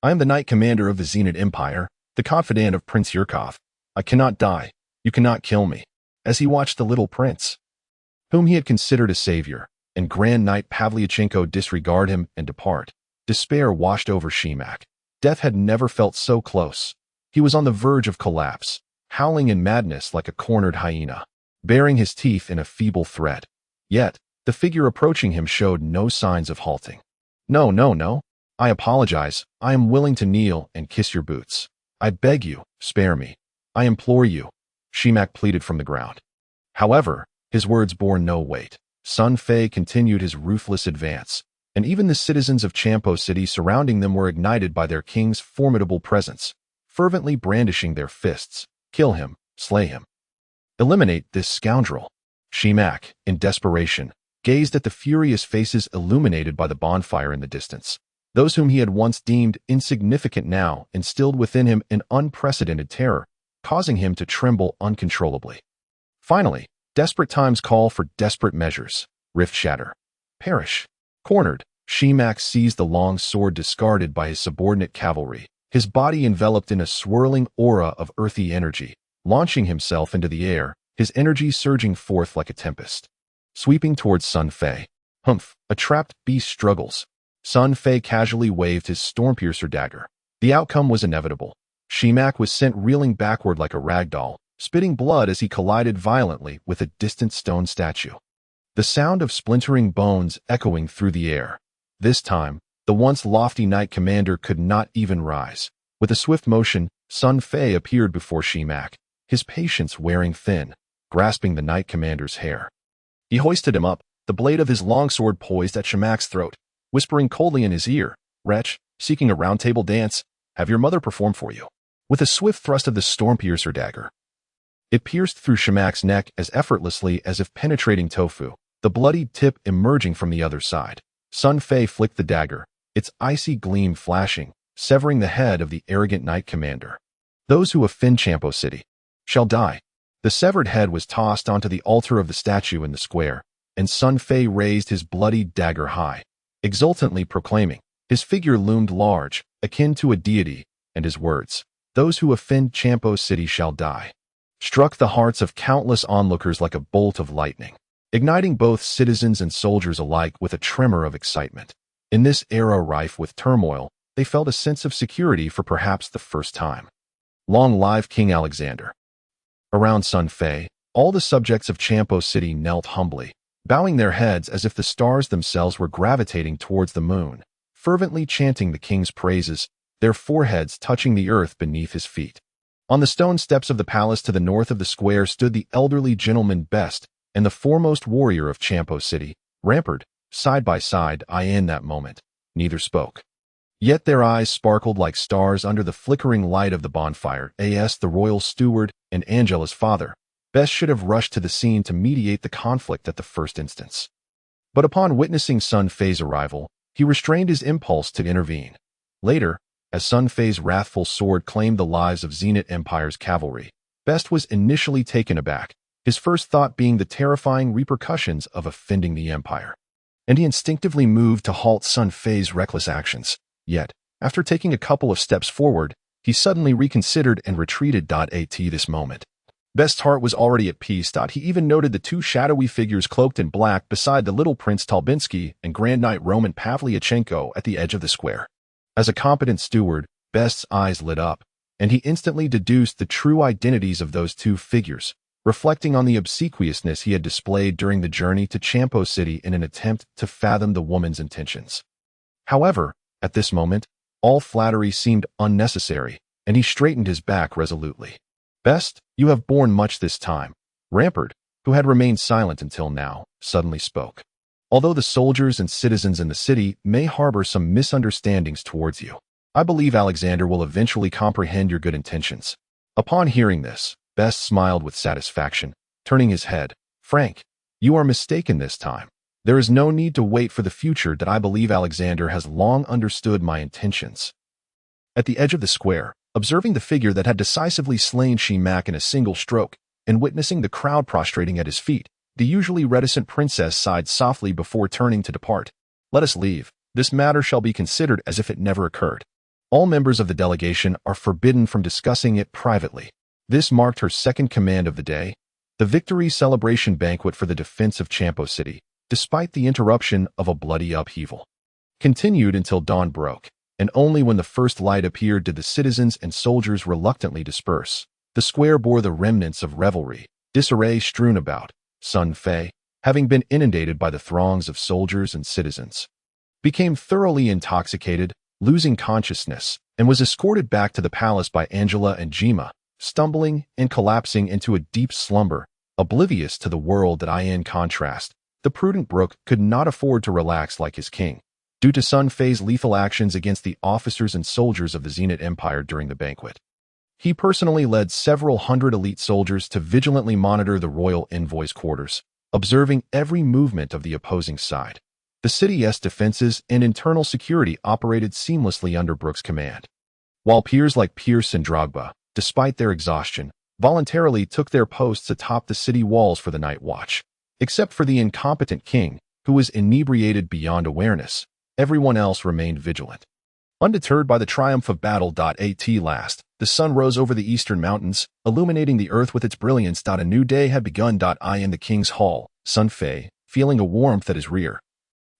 I am the Knight Commander of the Zenit Empire, the confidant of Prince Yurkov. I cannot die. You cannot kill me. As he watched the little prince, whom he had considered a savior, and Grand Knight Pavlyuchenko disregard him and depart, despair washed over Shimak. Death had never felt so close. He was on the verge of collapse, howling in madness like a cornered hyena, baring his teeth in a feeble threat. Yet, the figure approaching him showed no signs of halting. No. I apologize. I am willing to kneel and kiss your boots. I beg you, spare me. I implore you, Shimak pleaded from the ground. However, his words bore no weight. Sun Fei continued his ruthless advance, and even the citizens of Champo City surrounding them were ignited by their king's formidable presence, fervently brandishing their fists. Kill him, slay him. Eliminate this scoundrel. Shimak, in desperation, gazed at the furious faces illuminated by the bonfire in the distance. Those whom he had once deemed insignificant now instilled within him an unprecedented terror, causing him to tremble uncontrollably. Finally, desperate times call for desperate measures. Rift shatter. Perish. Cornered, Shimak seized the long sword discarded by his subordinate cavalry, his body enveloped in a swirling aura of earthy energy, launching himself into the air, his energy surging forth like a tempest. Sweeping towards Sun Fei. Humph, a trapped beast struggles. Sun Fei casually waved his Stormpiercer dagger. The outcome was inevitable. Shimak was sent reeling backward like a rag doll, spitting blood as he collided violently with a distant stone statue. The sound of splintering bones echoing through the air. This time, the once lofty Knight Commander could not even rise. With a swift motion, Sun Fei appeared before Shimak, his patience wearing thin, grasping the Knight Commander's hair. He hoisted him up, the blade of his longsword poised at Shimak's throat, whispering coldly in his ear, "Wretch, seeking a round-table dance, have your mother perform for you." With a swift thrust of the Stormpiercer dagger, it pierced through Shimak's neck as effortlessly as if penetrating tofu, the bloodied tip emerging from the other side. Sun Fei flicked the dagger, its icy gleam flashing, severing the head of the arrogant Knight Commander. Those who offend Champo City shall die. The severed head was tossed onto the altar of the statue in the square, and Sun Fei raised his bloodied dagger high, exultantly proclaiming. His figure loomed large, akin to a deity, and his words, "Those who offend Champo City shall die," struck the hearts of countless onlookers like a bolt of lightning, igniting both citizens and soldiers alike with a tremor of excitement. In this era rife with turmoil, they felt a sense of security for perhaps the first time. Long live King Alexander. Around Sun Fei, all the subjects of Champo City knelt humbly, bowing their heads as if the stars themselves were gravitating towards the moon, fervently chanting the king's praises, their foreheads touching the earth beneath his feet. On the stone steps of the palace to the north of the square stood the elderly gentleman Best and the foremost warrior of Champo City, Lampard, side by side. In that moment, neither spoke. Yet their eyes sparkled like stars under the flickering light of the bonfire. As the royal steward and Angela's father, Best should have rushed to the scene to mediate the conflict at the first instance. But upon witnessing Sun Fei's arrival, he restrained his impulse to intervene. Later, as Sun Fei's wrathful sword claimed the lives of Zenith Empire's cavalry, Best was initially taken aback, his first thought being the terrifying repercussions of offending the Empire. And he instinctively moved to halt Sun Fei's reckless actions. Yet, after taking a couple of steps forward, he suddenly reconsidered and retreated. At this moment, Best's heart was already at peace. He even noted the two shadowy figures cloaked in black beside the little Prince Talbinsky and Grand Knight Roman Pavlyuchenko at the edge of the square. As a competent steward, Best's eyes lit up, and he instantly deduced the true identities of those two figures, reflecting on the obsequiousness he had displayed during the journey to Champo City in an attempt to fathom the woman's intentions. However, at this moment, all flattery seemed unnecessary, and he straightened his back resolutely. Best, you have borne much this time. Lampard, who had remained silent until now, suddenly spoke. Although the soldiers and citizens in the city may harbor some misunderstandings towards you, I believe Alexander will eventually comprehend your good intentions. Upon hearing this, Best smiled with satisfaction, turning his head. Frank, you are mistaken this time. There is no need to wait for the future. I believe Alexander has long understood my intentions. At the edge of the square, observing the figure that had decisively slain Shimak in a single stroke, and witnessing the crowd prostrating at his feet, the usually reticent princess sighed softly before turning to depart. Let us leave. This matter shall be considered as if it never occurred. All members of the delegation are forbidden from discussing it privately. This marked her second command of the day, the victory celebration banquet for the defense of Champo City, despite the interruption of a bloody upheaval. Continued until dawn broke, and only when the first light appeared did the citizens and soldiers reluctantly disperse. The square bore the remnants of revelry, disarray strewn about. Sun Fei, having been inundated by the throngs of soldiers and citizens, became thoroughly intoxicated, losing consciousness, and was escorted back to the palace by Angela and Jima, stumbling and collapsing into a deep slumber, oblivious to the world. In contrast, the prudent Brooke could not afford to relax like his king, due to Sun Fei's lethal actions against the officers and soldiers of the Zenith Empire during the banquet. He personally led several hundred elite soldiers to vigilantly monitor the royal envoy's quarters, observing every movement of the opposing side. The city's defenses and internal security operated seamlessly under Brooke's command, while peers like Pierce and Drogba, despite their exhaustion, voluntarily took their posts atop the city walls for the night watch. Except for the incompetent king, who was inebriated beyond awareness, everyone else remained vigilant. Undeterred by the triumph of battle. At last, the sun rose over the eastern mountains, illuminating the earth with its brilliance. A new day had begun. In the king's hall, Sun Fei, feeling a warmth at his rear,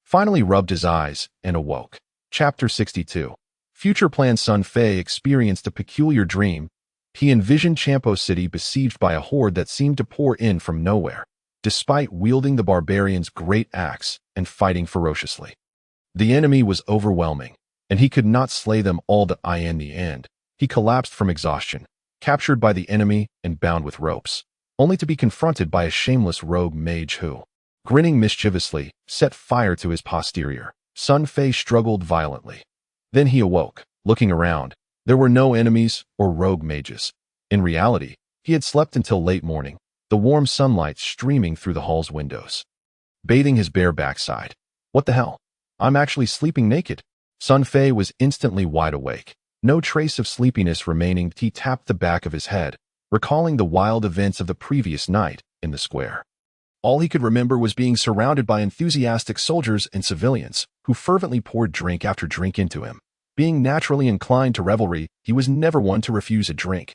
finally rubbed his eyes and awoke. Chapter 62. Future plan. Sun Fei experienced a peculiar dream. He envisioned Champo City besieged by a horde that seemed to pour in from nowhere, despite wielding the barbarians' great axe and fighting ferociously. The enemy was overwhelming, and he could not slay them all. In the end, he collapsed from exhaustion, captured by the enemy and bound with ropes, only to be confronted by a shameless rogue mage who, grinning mischievously, set fire to his posterior. Sun Fei struggled violently. Then he awoke. Looking around, there were no enemies or rogue mages. In reality, he had slept until late morning, the warm sunlight streaming through the hall's windows, bathing his bare backside. What the hell? I'm actually sleeping naked. Sun Fei was instantly wide awake. No trace of sleepiness remaining. He tapped the back of his head, recalling the wild events of the previous night in the square. All he could remember was being surrounded by enthusiastic soldiers and civilians who fervently poured drink after drink into him. Being naturally inclined to revelry, he was never one to refuse a drink,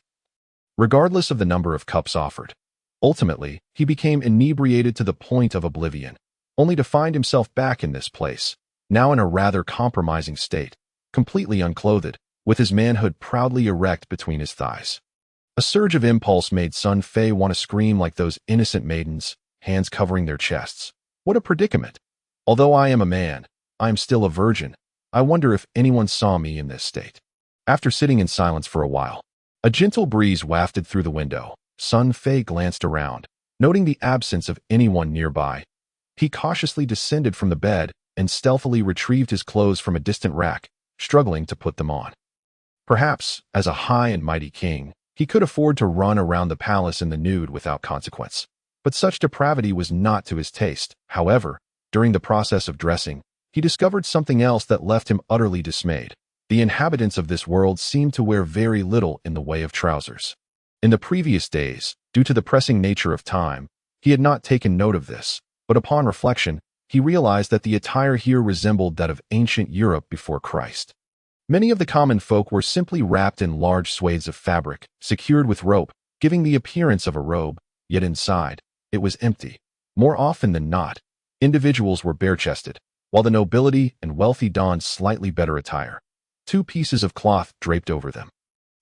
regardless of the number of cups offered. Ultimately, he became inebriated to the point of oblivion, only to find himself back in this place, now in a rather compromising state, completely unclothed, with his manhood proudly erect between his thighs. A surge of impulse made Sun Fei want to scream like those innocent maidens, hands covering their chests. What a predicament! Although I am a man, I am still a virgin. I wonder if anyone saw me in this state. After sitting in silence for a while, A gentle breeze wafted through the window. Fei glanced around, noting the absence of anyone nearby. He cautiously descended from the bed and stealthily retrieved his clothes from a distant rack, struggling to put them on. Perhaps, as a high and mighty king, he could afford to run around the palace in the nude without consequence. But such depravity was not to his taste. However, during the process of dressing, he discovered something else that left him utterly dismayed. The inhabitants of this world seemed to wear very little in the way of trousers. In the previous days, due to the pressing nature of time, he had not taken note of this, but upon reflection, he realized that the attire here resembled that of ancient Europe before Christ. Many of the common folk were simply wrapped in large swathes of fabric, secured with rope, giving the appearance of a robe, yet inside, it was empty. More often than not, individuals were bare-chested, while the nobility and wealthy donned slightly better attire, 2 pieces of cloth draped over them.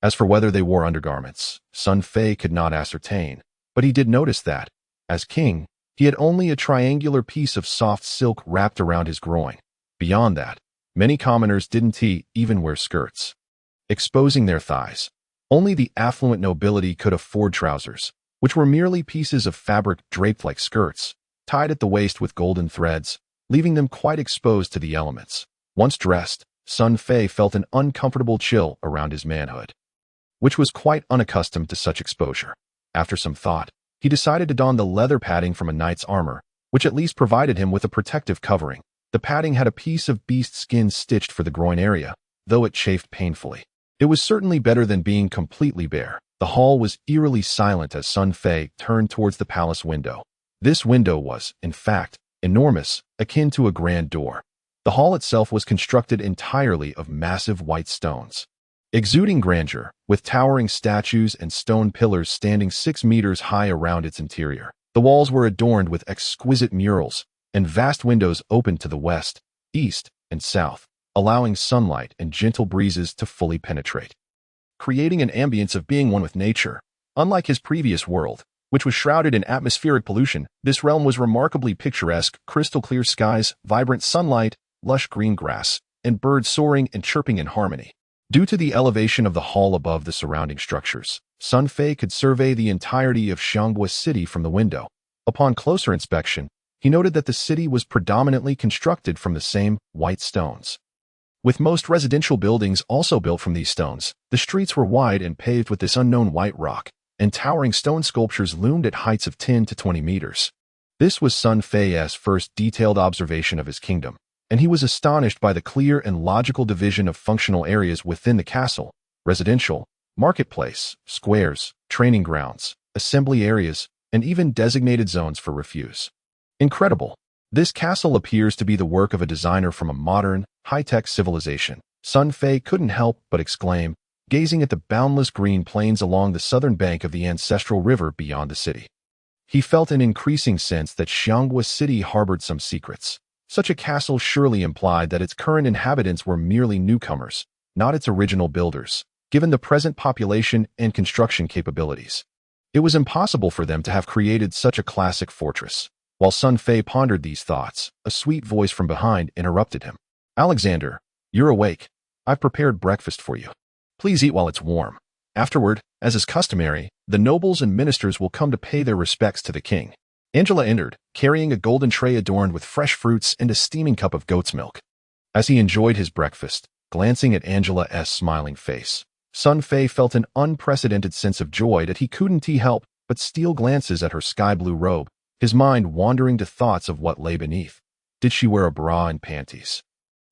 As for whether they wore undergarments, Fei could not ascertain, but he did notice that, as king, he had only a triangular piece of soft silk wrapped around his groin. Beyond that, many commoners didn't even wear skirts, exposing their thighs. Only the affluent nobility could afford trousers, which were merely pieces of fabric draped like skirts, tied at the waist with golden threads, leaving them quite exposed to the elements. Once dressed, Fei felt an uncomfortable chill around his manhood, which was quite unaccustomed to such exposure. After some thought, he decided to don the leather padding from a knight's armor, which at least provided him with a protective covering. The padding had a piece of beast skin stitched for the groin area, though it chafed painfully. It was certainly better than being completely bare. The hall was eerily silent as Fei turned towards the palace window. This window was, in fact, enormous, akin to a grand door. The hall itself was constructed entirely of massive white stones, exuding grandeur, with towering statues and stone pillars standing 6 meters high around its interior. The walls were adorned with exquisite murals, and vast windows opened to the west, east, and south, allowing sunlight and gentle breezes to fully penetrate, creating an ambience of being one with nature. Unlike his previous world, which was shrouded in atmospheric pollution, this realm was remarkably picturesque: crystal-clear skies, vibrant sunlight, lush green grass, and birds soaring and chirping in harmony. Due to the elevation of the hall above the surrounding structures, Fei could survey the entirety of Xianghua City from the window. Upon closer inspection, he noted that the city was predominantly constructed from the same white stones. With most residential buildings also built from these stones, the streets were wide and paved with this unknown white rock, and towering stone sculptures loomed at heights of 10 to 20 meters. This was Fei's first detailed observation of his kingdom, and he was astonished by the clear and logical division of functional areas within the castle: residential, marketplace, squares, training grounds, assembly areas, and even designated zones for refuse. Incredible. This castle appears to be the work of a designer from a modern, high-tech civilization. Fei couldn't help but exclaim, gazing at the boundless green plains along the southern bank of the ancestral river beyond the city. He felt an increasing sense that Xianghua City harbored some secrets. Such a castle surely implied that its current inhabitants were merely newcomers, not its original builders, given the present population and construction capabilities. It was impossible for them to have created such a classic fortress. While Fei pondered these thoughts, a sweet voice from behind interrupted him. "Alexander, you're awake. I've prepared breakfast for you. Please eat while it's warm. Afterward, as is customary, the nobles and ministers will come to pay their respects to the king." Angela entered, carrying a golden tray adorned with fresh fruits and a steaming cup of goat's milk. As he enjoyed his breakfast, glancing at Angela's smiling face, Fei felt an unprecedented sense of joy that he couldn't help but steal glances at her sky-blue robe, his mind wandering to thoughts of what lay beneath. Did she wear a bra and panties?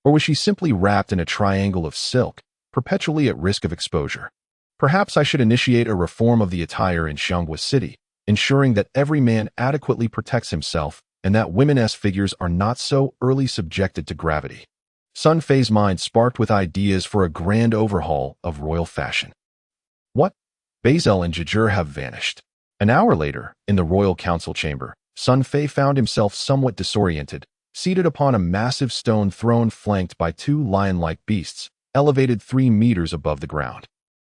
Or was she simply wrapped in a triangle of silk, perpetually at risk of exposure? Perhaps I should initiate a reform of the attire in Xianghua City, ensuring that every man adequately protects himself and that women's figures are not so early subjected to gravity. Fei's mind sparked with ideas for a grand overhaul of royal fashion. What? Basil and Gegir have vanished. An hour later, in the royal council chamber, Fei found himself somewhat disoriented, seated upon a massive stone throne flanked by 2 lion-like beasts, elevated 3 meters above the ground.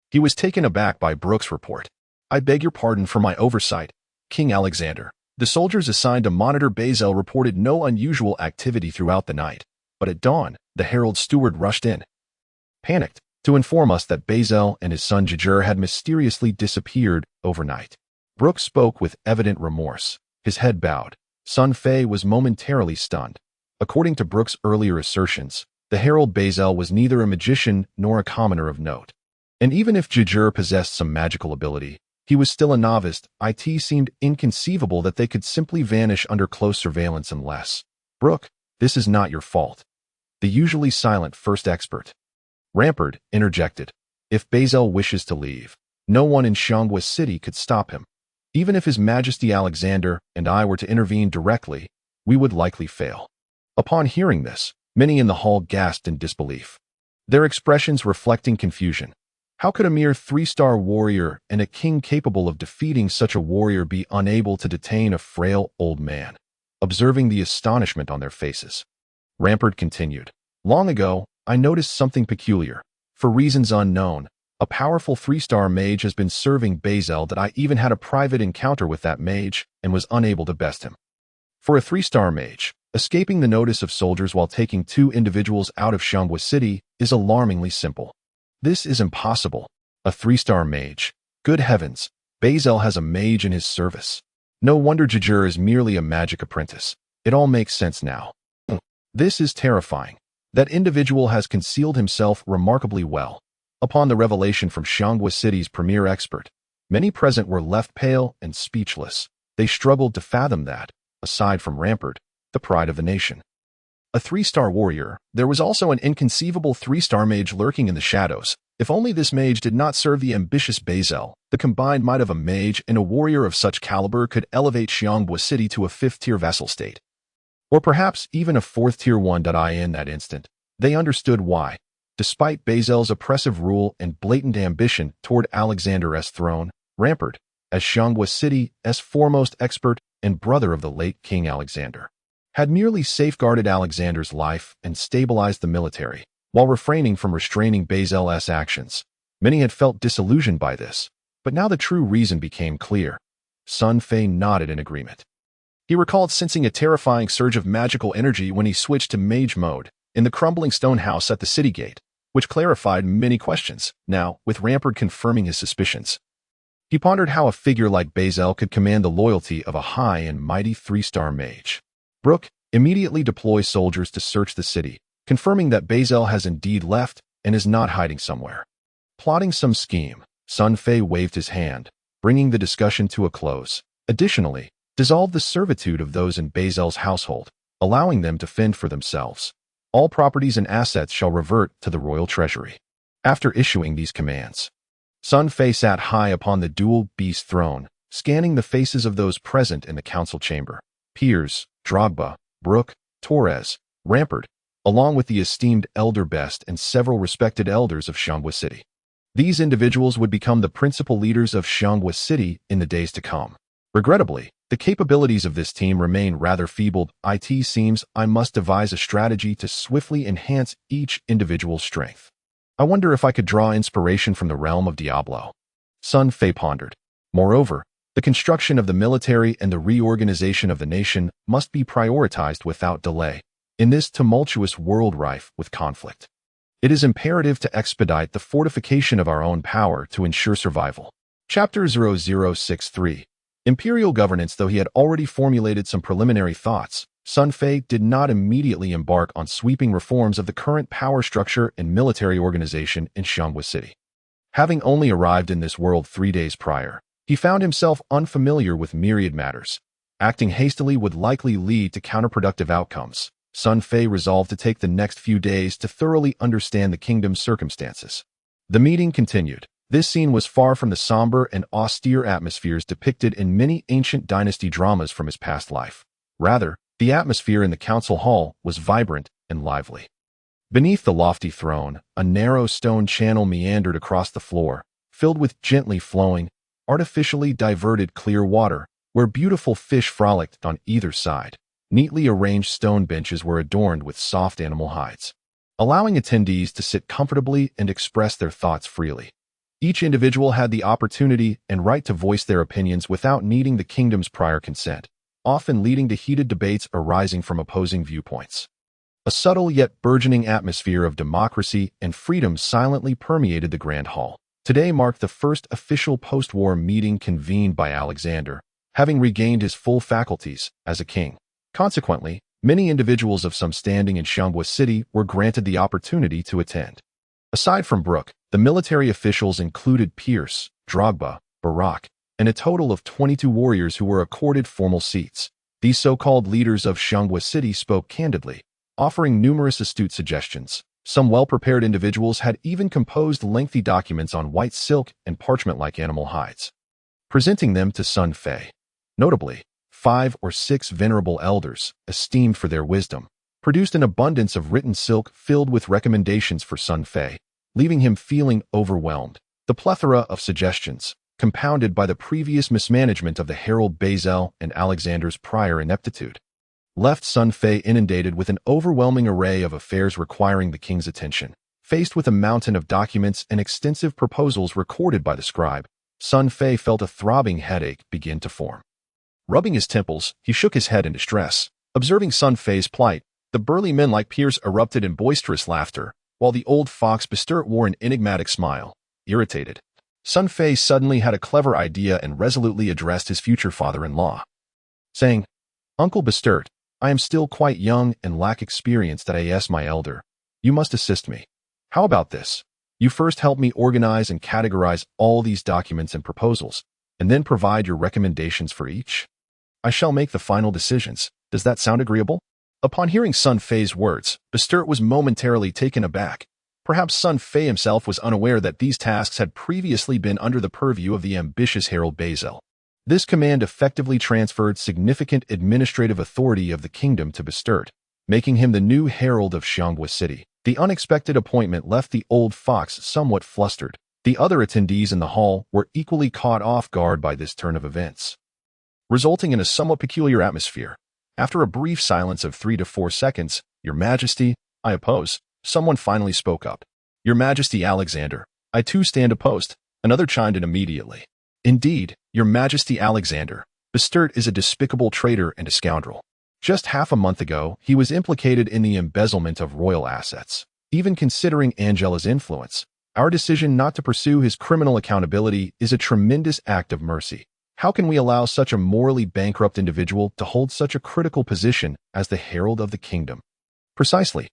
He was taken aback by Brooke's report. "I beg your pardon for my oversight, King Alexander." The soldiers assigned to monitor Basil reported no unusual activity throughout the night, but at dawn, the herald steward rushed in. Panicked, to inform us that Bazel and his son Gegir had mysteriously disappeared overnight. Brooke spoke with evident remorse, his head bowed. Son Fei was momentarily stunned. According to Brooke's earlier assertions, the herald Bazel was neither a magician nor a commoner of note. And even if Gegir possessed some magical ability, he was still a novice. It seemed inconceivable that they could simply vanish under close surveillance unless… Brooke, this is not your fault. The usually silent first expert, Lampard, interjected. If Bazel wishes to leave, no one in Xiongwa City could stop him. Even if His Majesty Alexander and I were to intervene directly, we would likely fail. Upon hearing this, many in the hall gasped in disbelief, their expressions reflecting confusion. How could a mere 3-star warrior and a king capable of defeating such a warrior be unable to detain a frail old man? Observing the astonishment on their faces, Lampard continued. Long ago, I noticed something peculiar. For reasons unknown, a powerful 3-star mage has been serving Bazel that I even had a private encounter with that mage and was unable to best him. For a 3-star mage, escaping the notice of soldiers while taking 2 individuals out of Xiongwa City is alarmingly simple. This is impossible. A 3-star mage. Good heavens, Bazel has a mage in his service. No wonder Gegir is merely a magic apprentice. It all makes sense now. This is terrifying. That individual has concealed himself remarkably well. Upon the revelation from Xiongwa City's premier expert, many present were left pale and speechless. They struggled to fathom that, aside from Lampard, the pride of the nation, a 3-star warrior, there was also an inconceivable 3-star mage lurking in the shadows. If only this mage did not serve the ambitious Bazel, the combined might of a mage and a warrior of such caliber could elevate Xiongwa City to a 5th-tier vassal state. Or perhaps even a 4th-tier one. In that instant, they understood why. Despite Bazel's oppressive rule and blatant ambition toward Alexander's throne, Lampard, as Xiongwa City's foremost expert and brother of the late King Alexander, had merely safeguarded Alexander's life and stabilized the military, while refraining from restraining Bazel's actions. Many had felt disillusioned by this, but now the true reason became clear. Sun Fei nodded in agreement. He recalled sensing a terrifying surge of magical energy when he switched to mage mode in the crumbling stone house at the city gate, which clarified many questions. Now, with Lampard confirming his suspicions, he pondered how a figure like Bazel could command the loyalty of a high and mighty 3-star mage. Brooke, immediately deploy soldiers to search the city, confirming that Bazel has indeed left and is not hiding somewhere. Plotting some scheme, Sun Fei waved his hand, bringing the discussion to a close. Additionally, dissolve the servitude of those in Bazel's household, allowing them to fend for themselves. All properties and assets shall revert to the royal treasury. After issuing these commands, Sun Fei sat high upon the dual beast throne, scanning the faces of those present in the council chamber. Piers, Drogba, Brooke, Torres, Lampard, along with the esteemed elder best and several respected elders of Xiongwa City. These individuals would become the principal leaders of Xiongwa City in the days to come. Regrettably, the capabilities of this team remain rather feeble. It seems I must devise a strategy to swiftly enhance each individual's strength. I wonder if I could draw inspiration from the realm of Diablo. Sun Fei pondered. Moreover, the construction of the military and the reorganization of the nation must be prioritized without delay. In this tumultuous world rife with conflict, it is imperative to expedite the fortification of our own power to ensure survival. Chapter 0063. Imperial Governance. Though he had already formulated some preliminary thoughts, Sun Fei did not immediately embark on sweeping reforms of the current power structure and military organization in Xiongwa City. Having only arrived in this world 3 days prior, he found himself unfamiliar with myriad matters. Acting hastily would likely lead to counterproductive outcomes. Sun Fei resolved to take the next few days to thoroughly understand the kingdom's circumstances. The meeting continued. This scene was far from the somber and austere atmospheres depicted in many ancient dynasty dramas from his past life. Rather, the atmosphere in the council hall was vibrant and lively. Beneath the lofty throne, a narrow stone channel meandered across the floor, filled with gently flowing, artificially diverted clear water, where beautiful fish frolicked on either side. Neatly arranged stone benches were adorned with soft animal hides, allowing attendees to sit comfortably and express their thoughts freely. Each individual had the opportunity and right to voice their opinions without needing the kingdom's prior consent, often leading to heated debates arising from opposing viewpoints. A subtle yet burgeoning atmosphere of democracy and freedom silently permeated the Grand Hall. Today marked the first official post-war meeting convened by Alexander, having regained his full faculties as a king. Consequently, many individuals of some standing in Xianghua City were granted the opportunity to attend. Aside from Brooke, the military officials included Pierce, Drogba, Barak, and a total of 22 warriors who were accorded formal seats. These so-called leaders of Xianghua City spoke candidly, offering numerous astute suggestions. Some well-prepared individuals had even composed lengthy documents on white silk and parchment-like animal hides, presenting them to Sun Fei. Notably, 5 or 6 venerable elders, esteemed for their wisdom, produced an abundance of written silk filled with recommendations for Sun Fei, leaving him feeling overwhelmed. The plethora of suggestions, compounded by the previous mismanagement of the Herald Bazel and Alexander's prior ineptitude, left Sun Fei inundated with an overwhelming array of affairs requiring the king's attention. Faced with a mountain of documents and extensive proposals recorded by the scribe, Sun Fei felt a throbbing headache begin to form. Rubbing his temples, he shook his head in distress. Observing Sun Fei's plight, the burly men like Pierce erupted in boisterous laughter, while the old fox Bastert wore an enigmatic smile. Irritated, Sun Fei suddenly had a clever idea and resolutely addressed his future father-in-law, saying, "Uncle Bastert, I am still quite young and lack experience that I ask my elder. You must assist me. How about this? You first help me organize and categorize all these documents and proposals, and then provide your recommendations for each. I shall make the final decisions. Does that sound agreeable?" Upon hearing Sun Fei's words, Bastert was momentarily taken aback. Perhaps Sun Fei himself was unaware that these tasks had previously been under the purview of the ambitious Herald Bazel. This command effectively transferred significant administrative authority of the kingdom to Bastert, making him the new herald of Xianghua City. The unexpected appointment left the old fox somewhat flustered. The other attendees in the hall were equally caught off guard by this turn of events, resulting in a somewhat peculiar atmosphere. After a brief silence of 3 to 4 seconds, "Your Majesty, I oppose." Someone finally spoke up. "Your Majesty Alexander, I too stand opposed." Another chimed in immediately. "Indeed, Your Majesty Alexander, Bastert is a despicable traitor and a scoundrel. Just half a month ago, he was implicated in the embezzlement of royal assets. Even considering Angela's influence, our decision not to pursue his criminal accountability is a tremendous act of mercy. How can we allow such a morally bankrupt individual to hold such a critical position as the herald of the kingdom?" "Precisely.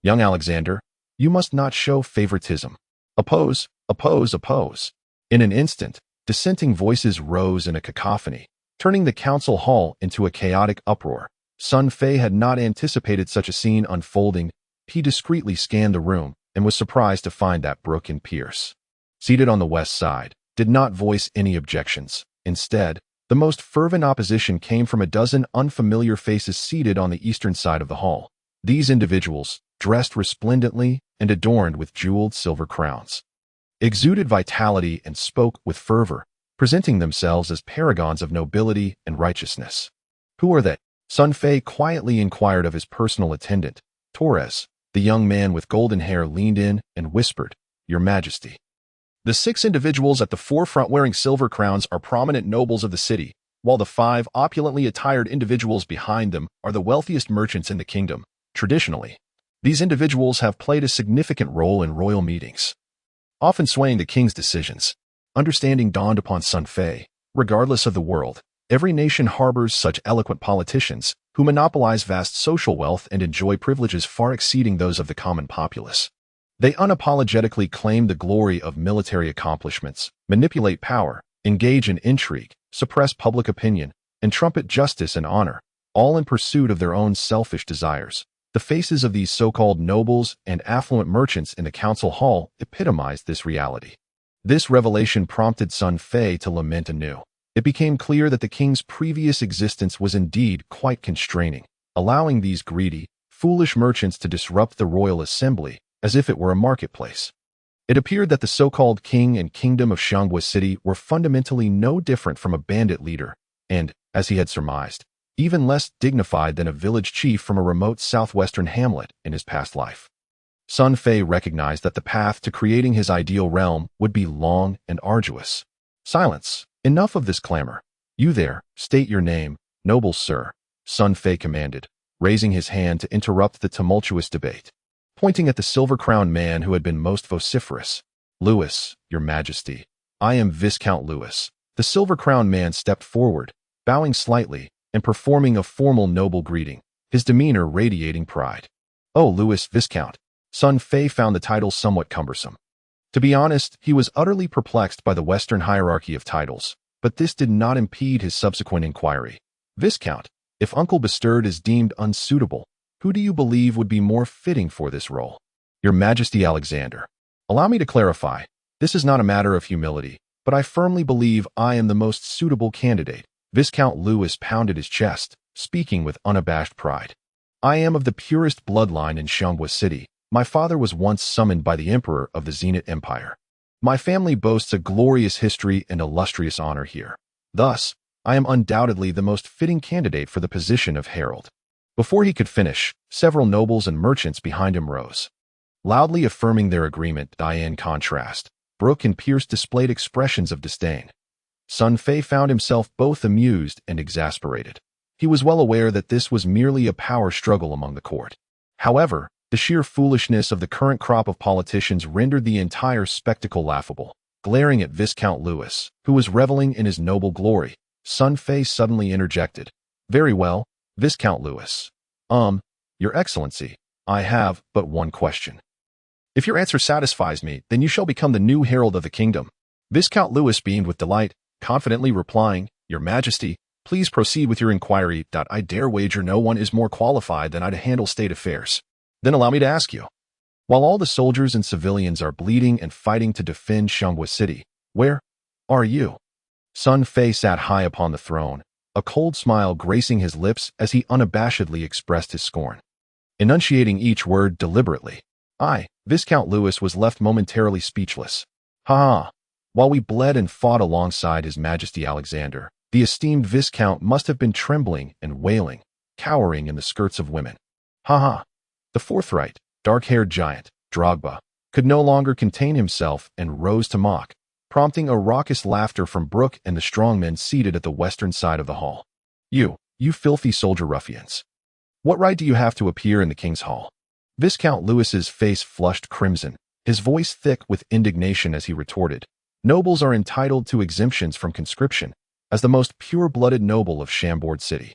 Young Alexander, you must not show favoritism. Oppose, oppose, oppose." In an instant, dissenting voices rose in a cacophony, turning the council hall into a chaotic uproar. Sun Fei had not anticipated such a scene unfolding. He discreetly scanned the room and was surprised to find that Brooke and Pierce, seated on the west side, did not voice any objections. Instead, the most fervent opposition came from a dozen unfamiliar faces seated on the eastern side of the hall. These individuals, dressed resplendently and adorned with jeweled silver crowns, exuded vitality and spoke with fervor, presenting themselves as paragons of nobility and righteousness. "Who are they?" Sun Fei quietly inquired of his personal attendant. Torres, the young man with golden hair, leaned in and whispered, "Your Majesty." The 6 individuals at the forefront wearing silver crowns are prominent nobles of the city, while the 5 opulently attired individuals behind them are the wealthiest merchants in the kingdom. Traditionally, these individuals have played a significant role in royal meetings, often swaying the king's decisions. Understanding dawned upon Sun Fei. Regardless of the world, every nation harbors such eloquent politicians who monopolize vast social wealth and enjoy privileges far exceeding those of the common populace. They unapologetically claim the glory of military accomplishments, manipulate power, engage in intrigue, suppress public opinion, and trumpet justice and honor, all in pursuit of their own selfish desires. The faces of these so-called nobles and affluent merchants in the council hall epitomized this reality. This revelation prompted Sun Fei to lament anew. It became clear that the king's previous existence was indeed quite constraining, allowing these greedy, foolish merchants to disrupt the royal assembly as if it were a marketplace. It appeared that the so-called king and kingdom of Xianghua City were fundamentally no different from a bandit leader, and, as he had surmised, even less dignified than a village chief from a remote southwestern hamlet in his past life. Sun Fei recognized that the path to creating his ideal realm would be long and arduous. "Silence! Enough of this clamor. You there, state your name, noble sir," Sun Fei commanded, raising his hand to interrupt the tumultuous debate. Pointing at the silver-crowned man who had been most vociferous. "Louis, your majesty. I am Viscount Louis." The silver-crowned man stepped forward, bowing slightly and performing a formal noble greeting, his demeanor radiating pride. "Oh, Louis Viscount." Sun Fei found the title somewhat cumbersome. To be honest, he was utterly perplexed by the Western hierarchy of titles, but this did not impede his subsequent inquiry. "Viscount, if Uncle Bastard is deemed unsuitable, who do you believe would be more fitting for this role?" "Your Majesty Alexander." "Allow me to clarify. This is not a matter of humility, but I firmly believe I am the most suitable candidate." Viscount Louis pounded his chest, speaking with unabashed pride. "I am of the purest bloodline in Xiongwa City. My father was once summoned by the Emperor of the Zenith Empire. My family boasts a glorious history and illustrious honor here. Thus, I am undoubtedly the most fitting candidate for the position of herald." Before he could finish, several nobles and merchants behind him rose, loudly affirming their agreement. In contrast, Brooke and Pierce displayed expressions of disdain. Sun Fei found himself both amused and exasperated. He was well aware that this was merely a power struggle among the court. However, the sheer foolishness of the current crop of politicians rendered the entire spectacle laughable. Glaring at Viscount Louis, who was reveling in his noble glory, Sun Fei suddenly interjected. "Very well, Viscount Louis. Your Excellency, I have but one question. If your answer satisfies me, then you shall become the new herald of the kingdom." Viscount Louis beamed with delight, confidently replying, "Your Majesty, please proceed with your inquiry. I dare wager no one is more qualified than I to handle state affairs." "Then allow me to ask you. While all the soldiers and civilians are bleeding and fighting to defend Xiongwa City, where are you?" Sun Fei sat high upon the throne, a cold smile gracing his lips as he unabashedly expressed his scorn. Enunciating each word deliberately, Viscount Louis was left momentarily speechless. "Ha! While we bled and fought alongside His Majesty Alexander, the esteemed Viscount must have been trembling and wailing, cowering in the skirts of women. Ha! The forthright, dark-haired giant, Drogba, could no longer contain himself and rose to mock, prompting a raucous laughter from Brooke and the strongmen seated at the western side of the hall. You filthy soldier ruffians. What right do you have to appear in the king's hall?" Viscount Louis's face flushed crimson, his voice thick with indignation as he retorted, "Nobles are entitled to exemptions from conscription, as the most pure-blooded noble of Chambord City.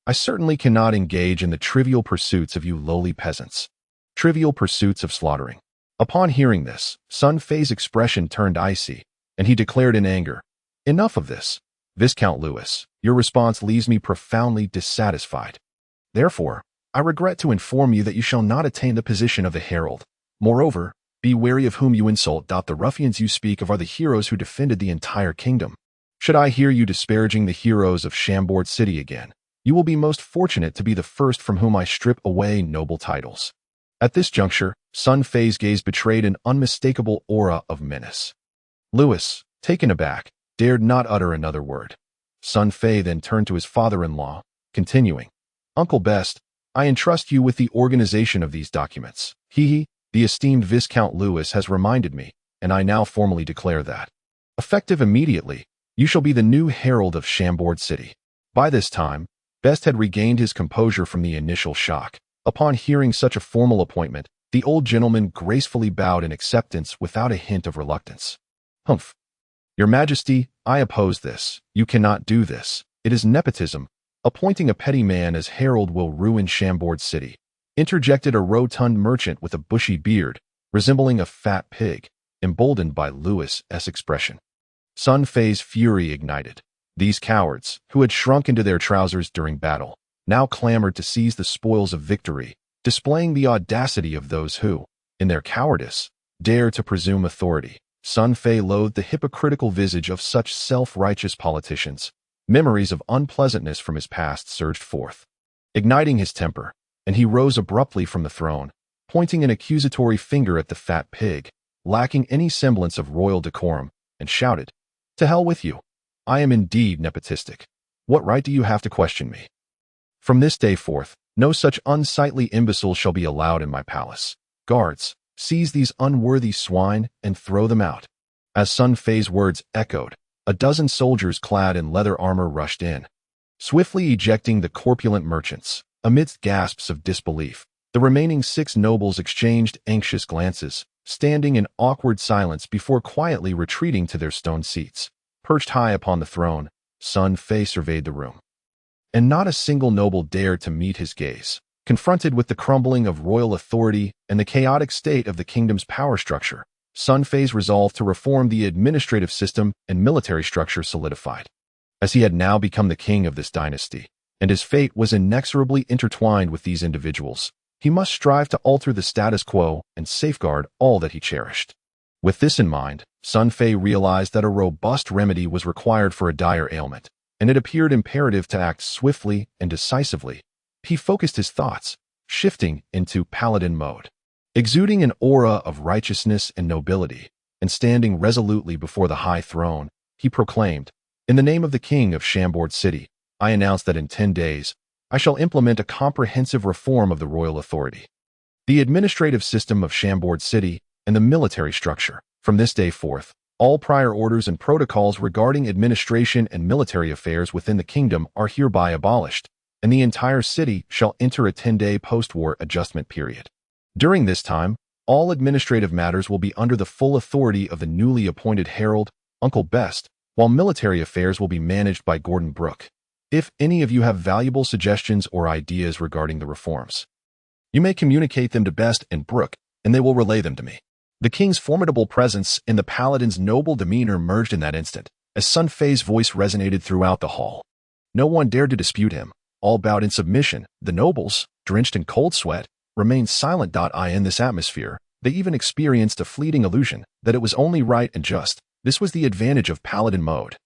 I certainly cannot engage in the trivial pursuits of you lowly peasants. Trivial pursuits of slaughtering." Upon hearing this, Sun Fei's expression turned icy, and he declared in anger, "Enough of this. Viscount Louis, your response leaves me profoundly dissatisfied. Therefore, I regret to inform you that you shall not attain the position of a herald. Moreover, be wary of whom you insult. The ruffians you speak of are the heroes who defended the entire kingdom. Should I hear you disparaging the heroes of Chambord City again, you will be most fortunate to be the first from whom I strip away noble titles." At this juncture, Sun Fei's gaze betrayed an unmistakable aura of menace. Louis, taken aback, dared not utter another word. Sun Fei then turned to his father-in-law, continuing, "Uncle Best, I entrust you with the organization of these documents. The esteemed Viscount Louis has reminded me, and I now formally declare that, effective immediately, you shall be the new herald of Chambord City." By this time, Best had regained his composure from the initial shock. Upon hearing such a formal appointment, the old gentleman gracefully bowed in acceptance without a hint of reluctance. "Humph. Your Majesty, I oppose this. You cannot do this. It is nepotism. Appointing a petty man as herald will ruin Chambord City," interjected a rotund merchant with a bushy beard, resembling a fat pig, emboldened by Louis's expression. Sun Fei's fury ignited. These cowards, who had shrunk into their trousers during battle, now clamored to seize the spoils of victory, displaying the audacity of those who, in their cowardice, dare to presume authority. Sun Fei loathed the hypocritical visage of such self-righteous politicians. Memories of unpleasantness from his past surged forth, igniting his temper, and he rose abruptly from the throne, pointing an accusatory finger at the fat pig, lacking any semblance of royal decorum, and shouted, "To hell with you. I am indeed nepotistic. What right do you have to question me? From this day forth, no such unsightly imbeciles shall be allowed in my palace. Guards, seize these unworthy swine and throw them out." As Sun Fei's words echoed, a dozen soldiers clad in leather armor rushed in, swiftly ejecting the corpulent merchants. Amidst gasps of disbelief, the remaining 6 nobles exchanged anxious glances, standing in awkward silence before quietly retreating to their stone seats. Perched high upon the throne, Sun Fei surveyed the room. And not a single noble dared to meet his gaze. Confronted with the crumbling of royal authority and the chaotic state of the kingdom's power structure, Sun Fei's resolve to reform the administrative system and military structure solidified. As he had now become the king of this dynasty, and his fate was inexorably intertwined with these individuals, he must strive to alter the status quo and safeguard all that he cherished. With this in mind, Sun Fei realized that a robust remedy was required for a dire ailment, and it appeared imperative to act swiftly and decisively. He focused his thoughts, shifting into paladin mode. Exuding an aura of righteousness and nobility, and standing resolutely before the high throne, he proclaimed, "In the name of the king of Chambord City, I announce that in 10 days, I shall implement a comprehensive reform of the royal authority, the administrative system of Chambord City, and the military structure. From this day forth, all prior orders and protocols regarding administration and military affairs within the kingdom are hereby abolished, and the entire city shall enter a 10-day post-war adjustment period. During this time, all administrative matters will be under the full authority of the newly appointed herald, Uncle Best, while military affairs will be managed by Gordon Brooke. If any of you have valuable suggestions or ideas regarding the reforms, you may communicate them to Best and Brooke, and they will relay them to me." The king's formidable presence and the paladin's noble demeanor merged in that instant, as Sun Fei's voice resonated throughout the hall. No one dared to dispute him. All bowed in submission. The nobles, drenched in cold sweat, remained silent. In this atmosphere, they even experienced a fleeting illusion that it was only right and just. This was the advantage of paladin mode.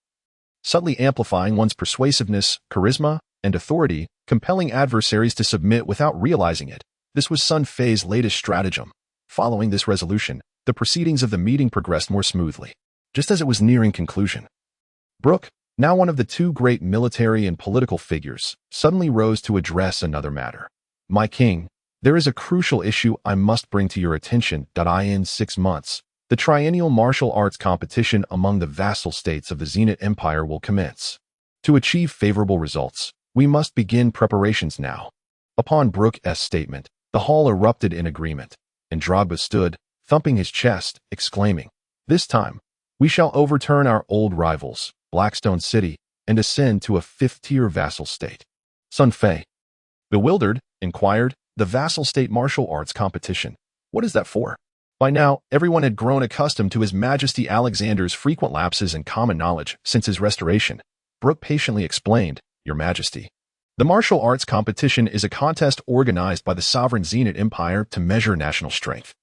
Subtly amplifying one's persuasiveness, charisma, and authority, compelling adversaries to submit without realizing it. This was Sun Fei's latest stratagem. Following this resolution, the proceedings of the meeting progressed more smoothly. Just as it was nearing conclusion, Brooke, now one of the 2 great military and political figures, suddenly rose to address another matter. "My king, there is a crucial issue I must bring to your attention. In 6 months, the triennial martial arts competition among the vassal states of the Zenith Empire will commence. To achieve favorable results, we must begin preparations now." Upon Brooke's statement, the hall erupted in agreement, and Drogba stood, thumping his chest, exclaiming, "This time, we shall overturn our old rivals, Blackstone City, and ascend to a 5th-tier vassal state." Sun Fei, bewildered, inquired, "The vassal state martial arts competition, what is that for?" By now, everyone had grown accustomed to His Majesty Alexander's frequent lapses in common knowledge since his restoration. Brooke patiently explained, "Your Majesty, the martial arts competition is a contest organized by the sovereign Zenith Empire to measure national strength.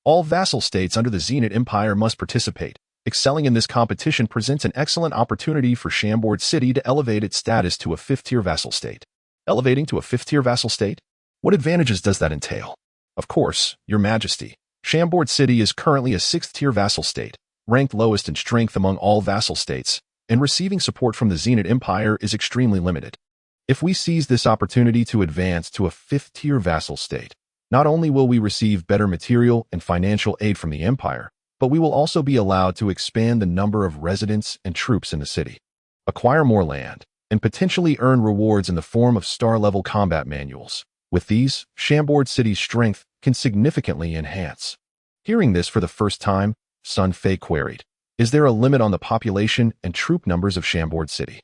All vassal states under the Zenith Empire must participate. Excelling in this competition presents an excellent opportunity for Chambord City to elevate its status to a 5th-tier vassal state." Elevating to a 5th-tier vassal state? What advantages does that entail? Of course, Your Majesty, Chambord City is currently a 6th-tier vassal state, ranked lowest in strength among all vassal states, and receiving support from the Zenith Empire is extremely limited. If we seize this opportunity to advance to a 5th-tier vassal state, not only will we receive better material and financial aid from the Empire, but we will also be allowed to expand the number of residents and troops in the city, acquire more land, and potentially earn rewards in the form of star-level combat manuals. With these, Chambord City's strength can significantly enhance. Hearing this for the first time, Sun Fei queried, "Is there a limit on the population and troop numbers of Chambord City?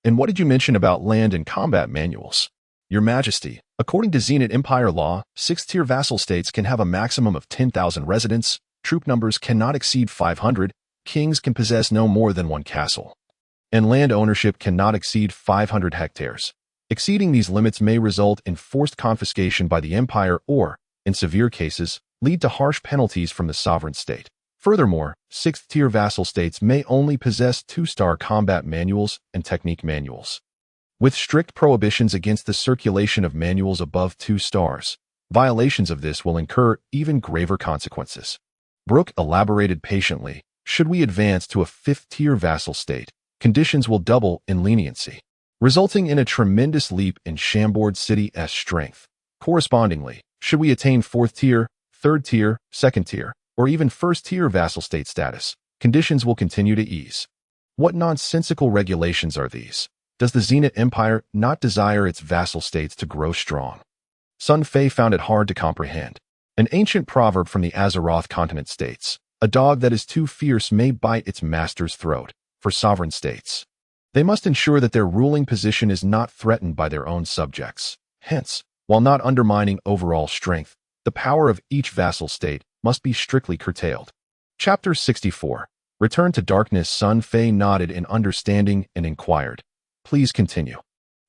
And what did you mention about land and combat manuals?" "Your Majesty, according to Zenith Empire law, 6th-tier vassal states can have a maximum of 10,000 residents, troop numbers cannot exceed 500, kings can possess no more than 1 castle, and land ownership cannot exceed 500 hectares. Exceeding these limits may result in forced confiscation by the Empire or, in severe cases, lead to harsh penalties from the sovereign state. Furthermore, 6th-tier vassal states may only possess 2-star combat manuals and technique manuals, with strict prohibitions against the circulation of manuals above 2 stars. Violations of this will incur even graver consequences." Brooke elaborated patiently, "Should we advance to a 5th-tier vassal state, conditions will double in leniency, resulting in a tremendous leap in Chambord City's strength. Correspondingly, should we attain 4th tier, 3rd tier, 2nd tier, or even 1st tier vassal state status, conditions will continue to ease." "What nonsensical regulations are these?" Does the Zenith Empire not desire its vassal states to grow strong? Sun Fei found it hard to comprehend. An ancient proverb from the Azeroth continent states, "A dog that is too fierce may bite its master's throat." For sovereign states, they must ensure that their ruling position is not threatened by their own subjects. Hence, while not undermining overall strength, the power of each vassal state must be strictly curtailed. Chapter 64. Return to Darkness. Sun Fei nodded in understanding and inquired, "Please continue.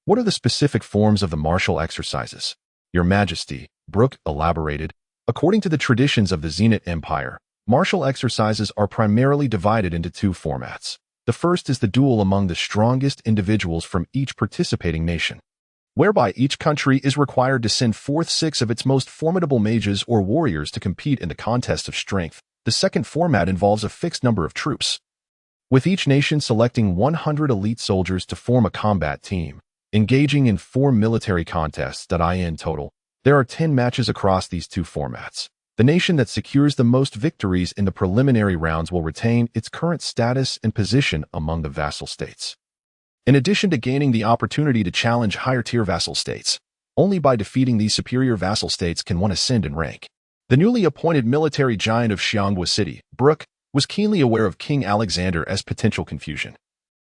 What are the specific forms of the martial exercises?" "Your Majesty," Brooke elaborated, "according to the traditions of the Zenith Empire, martial exercises are primarily divided into two formats. The first is the duel among the strongest individuals from each participating nation, whereby each country is required to send forth 6 of its most formidable mages or warriors to compete in the contest of strength. The second format involves a fixed number of troops, with each nation selecting 100 elite soldiers to form a combat team, engaging in 4 military contests. In total, there are 10 matches across these two formats. The nation that secures the most victories in the preliminary rounds will retain its current status and position among the vassal states, in addition to gaining the opportunity to challenge higher-tier vassal states. Only by defeating these superior vassal states can one ascend in rank. The newly appointed military giant of Xianghua City, Brooke, was keenly aware of King Alexander's potential confusion.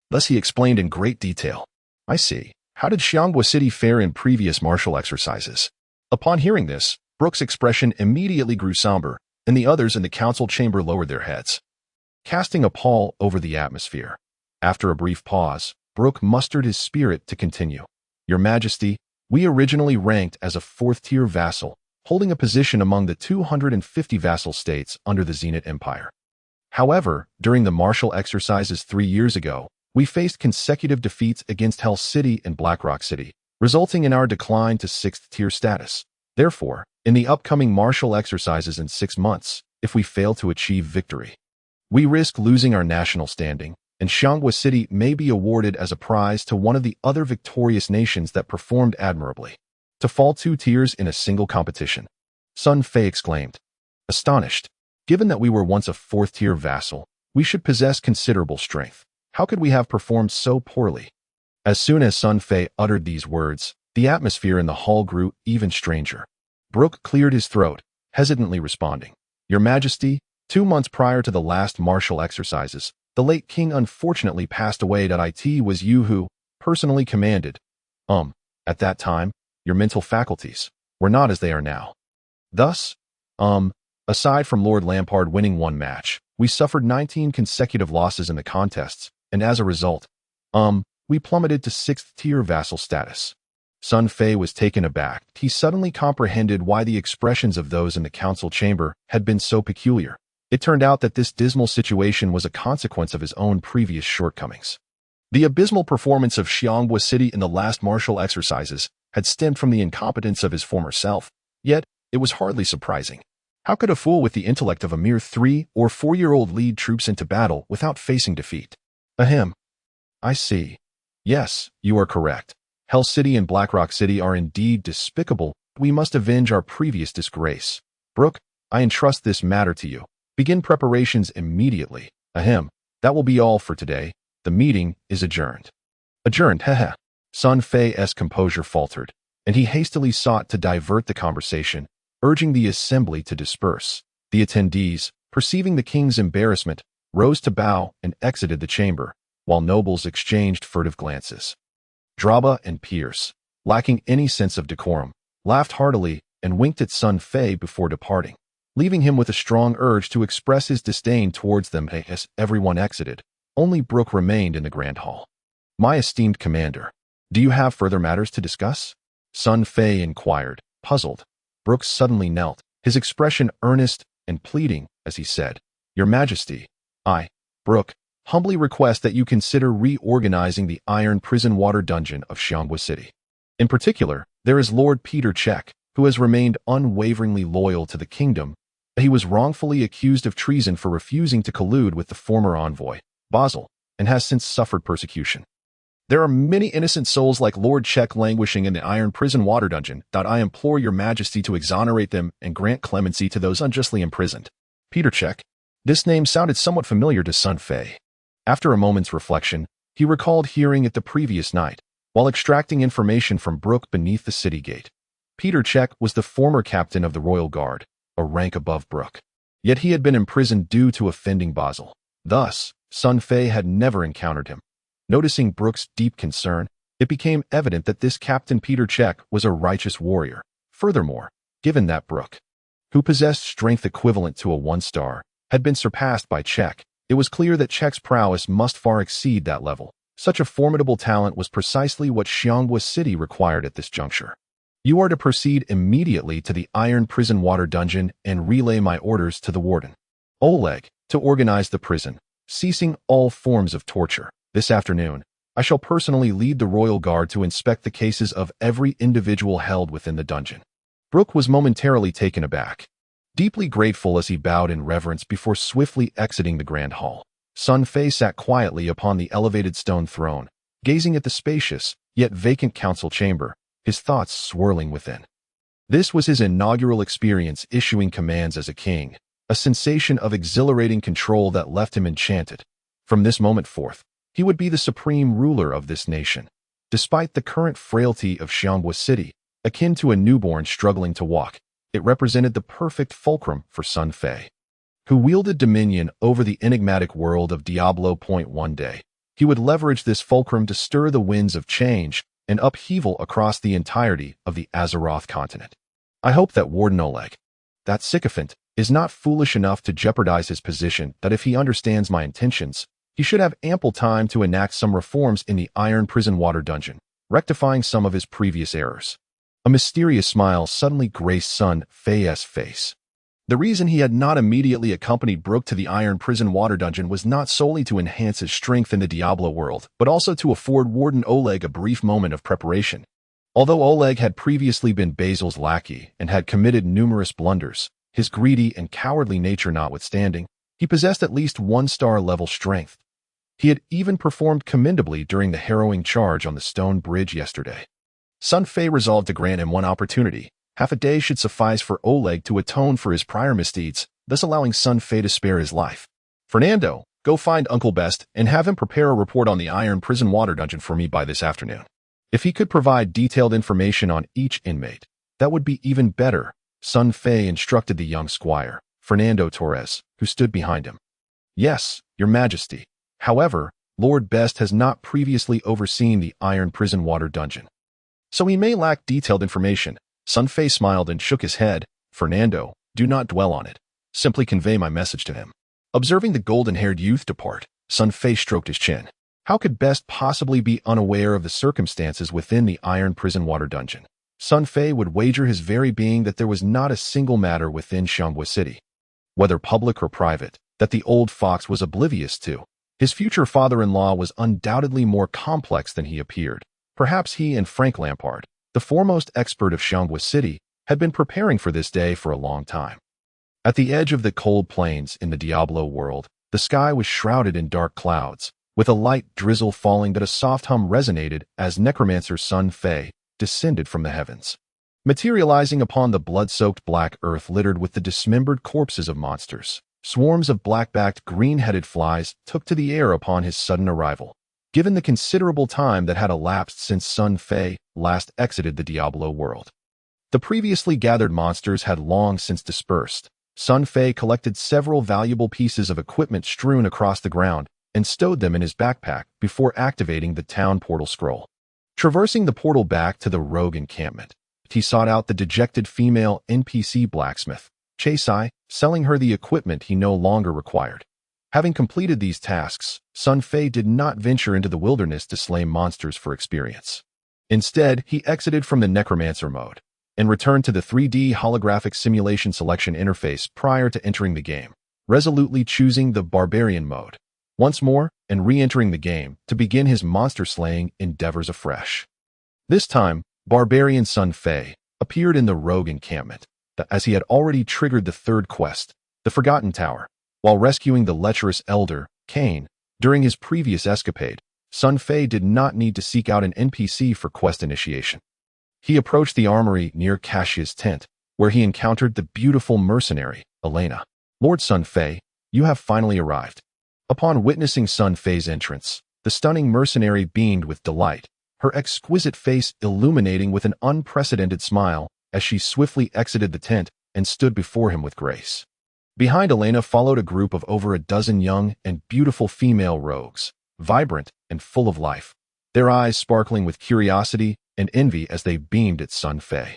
Thus he explained in great detail, "I see. How did Xianghua City fare in previous martial exercises?" Upon hearing this, Brooke's expression immediately grew somber, and the others in the council chamber lowered their heads, casting a pall over the atmosphere. After a brief pause, Brooke mustered his spirit to continue. "Your Majesty, we originally ranked as a 4th-tier vassal, holding a position among the 250 vassal states under the Zenith Empire. However, during the martial exercises 3 years ago, we faced consecutive defeats against Hell City and Blackrock City, resulting in our decline to 6th-tier status. Therefore, in the upcoming martial exercises in 6 months, if we fail to achieve victory, we risk losing our national standing, and Xianghua City may be awarded as a prize to one of the other victorious nations that performed admirably. To fall 2 tiers in a single competition." Sun Fei exclaimed, astonished. "Given that we were once a 4th-tier vassal, we should possess considerable strength. How could we have performed so poorly?" As soon as Sun Fei uttered these words, the atmosphere in the hall grew even stranger. Brooke cleared his throat, hesitantly responding, "Your Majesty, 2 months prior to the last martial exercises, the late king unfortunately passed away. It was you who personally commanded. At that time, your mental faculties were not as they are now. Thus, aside from Lord Lampard winning 1 match, we suffered 19 consecutive losses in the contests, and as a result, we plummeted to 6th-tier vassal status." Sun Fei was taken aback. He suddenly comprehended why the expressions of those in the council chamber had been so peculiar. It turned out that this dismal situation was a consequence of his own previous shortcomings. The abysmal performance of Xianghua City in the last martial exercises had stemmed from the incompetence of his former self, yet it was hardly surprising. How could a fool with the intellect of a mere 3- or 4-year-old lead troops into battle without facing defeat? Ahem. I see. Yes, you are correct. Hell City and Blackrock City are indeed despicable. We must avenge our previous disgrace. Brooke, I entrust this matter to you. Begin preparations immediately. Ahem. That will be all for today. The meeting is adjourned." "Adjourned, heh. Sun Fei's composure faltered, and he hastily sought to divert the conversation, urging the assembly to disperse. The attendees, perceiving the king's embarrassment, rose to bow and exited the chamber, while nobles exchanged furtive glances. Draba and Pierce, lacking any sense of decorum, laughed heartily and winked at Sun Fei before departing, leaving him with a strong urge to express his disdain towards them. As everyone exited, only Brooke remained in the grand hall. "My esteemed commander, do you have further matters to discuss?" Sun Fei inquired, puzzled. Brooke suddenly knelt, his expression earnest and pleading, as he said, "Your Majesty, I, Brooke, humbly request that you consider reorganizing the iron prison water dungeon of Xianghua City. In particular, there is Lord Peter Check, who has remained unwaveringly loyal to the kingdom. He was wrongfully accused of treason for refusing to collude with the former envoy, Basil, and has since suffered persecution. There are many innocent souls like Lord Check languishing in the iron prison water dungeon. I implore your Majesty to exonerate them and grant clemency to those unjustly imprisoned." Peter Check. This name sounded somewhat familiar to Sun Fei. After a moment's reflection, He recalled hearing it the previous night, while extracting information from Brooke beneath the city gate. Peter Check was the former captain of the Royal Guard, a rank above Brooke. Yet he had been imprisoned due to offending Basel. Thus, Sun Fei had never encountered him. Noticing Brooke's deep concern, it became evident that this Captain Peter Check was a righteous warrior. Furthermore, given that Brooke, who possessed strength equivalent to a 1-star, had been surpassed by Check, it was clear that Check's prowess must far exceed that level. Such a formidable talent was precisely what Xianghua City required at this juncture. You are to proceed immediately to the Iron Prison Water Dungeon and relay my orders to the warden, Oleg, to organize the prison, ceasing all forms of torture. This afternoon, I shall personally lead the Royal Guard to inspect the cases of every individual held within the dungeon. Brooke was momentarily taken aback, deeply grateful as he bowed in reverence before swiftly exiting the Grand Hall. Sun Fei sat quietly upon the elevated stone throne, gazing at the spacious, yet vacant council chamber, his thoughts swirling within. This was his inaugural experience issuing commands as a king, a sensation of exhilarating control that left him enchanted. From this moment forth, he would be the supreme ruler of this nation. Despite the current frailty of Xianghua City, akin to a newborn struggling to walk, it represented the perfect fulcrum for Sun Fei, who wielded dominion over the enigmatic world of Diablo. One day, he would leverage this fulcrum to stir the winds of change and upheaval across the entirety of the Azeroth continent. I hope that Warden Oleg, that sycophant, is not foolish enough to jeopardize his position, that if he understands my intentions, he should have ample time to enact some reforms in the Iron Prison Water Dungeon, rectifying some of his previous errors. A mysterious smile suddenly graced Sun Fei's face. The reason he had not immediately accompanied Brooke to the Iron Prison Water Dungeon was not solely to enhance his strength in the Diablo world, but also to afford Warden Oleg a brief moment of preparation. Although Oleg had previously been Basil's lackey and had committed numerous blunders, his greedy and cowardly nature notwithstanding, he possessed at least 1-star level strength. He had even performed commendably during the harrowing charge on the stone bridge yesterday. Sun Fei resolved to grant him one opportunity. Half a day should suffice for Oleg to atone for his prior misdeeds, thus allowing Sun Fei to spare his life. Fernando, go find Uncle Best and have him prepare a report on the Iron Prison Water Dungeon for me by this afternoon. If he could provide detailed information on each inmate, that would be even better, Sun Fei instructed the young squire, Fernando Torres, who stood behind him. Yes, Your Majesty. However, Lord Best has not previously overseen the Iron Prison Water Dungeon, so he may lack detailed information. Sun Fei smiled and shook his head. Fernando, do not dwell on it. Simply convey my message to him. Observing the golden-haired youth depart, Sun Fei stroked his chin. How could Best possibly be unaware of the circumstances within the Iron Prison Water Dungeon? Sun Fei would wager his very being that there was not a single matter within Xianghua City, whether public or private, that the old fox was oblivious to. His future father-in-law was undoubtedly more complex than he appeared. Perhaps he and Frank Lampard, the foremost expert of Xianghua City, had been preparing for this day for a long time. At the edge of the cold plains in the Diablo world, the sky was shrouded in dark clouds, with a light drizzle falling that a soft hum resonated as Necromancer Sun Fei descended from the heavens, materializing upon the blood-soaked black earth littered with the dismembered corpses of monsters. Swarms of black-backed green-headed flies took to the air upon his sudden arrival. Given the considerable time that had elapsed since Sun Fei last exited the Diablo world, the previously gathered monsters had long since dispersed. Sun Fei collected several valuable pieces of equipment strewn across the ground and stowed them in his backpack before activating the town portal scroll. Traversing the portal back to the rogue encampment, he sought out the dejected female NPC blacksmith, Chasai, selling her the equipment he no longer required. Having completed these tasks, Sun Fei did not venture into the wilderness to slay monsters for experience. Instead, he exited from the Necromancer mode and returned to the 3D holographic simulation selection interface prior to entering the game, resolutely choosing the Barbarian mode once more and re-entering the game to begin his monster-slaying endeavors afresh. This time, Barbarian Sun Fei appeared in the rogue encampment, as he had already triggered the third quest, the Forgotten Tower. While rescuing the lecherous elder, Cain, during his previous escapade, Sun Fei did not need to seek out an NPC for quest initiation. He approached the armory near Cashia's tent, where he encountered the beautiful mercenary, Elena. Lord Sun Fei, you have finally arrived. Upon witnessing Sun Fei's entrance, The stunning mercenary beamed with delight, her exquisite face illuminating with an unprecedented smile as she swiftly exited the tent and stood before him with grace. Behind Elena followed a group of over a dozen young and beautiful female rogues, vibrant and full of life, their eyes sparkling with curiosity and envy as they beamed at Sun Fei.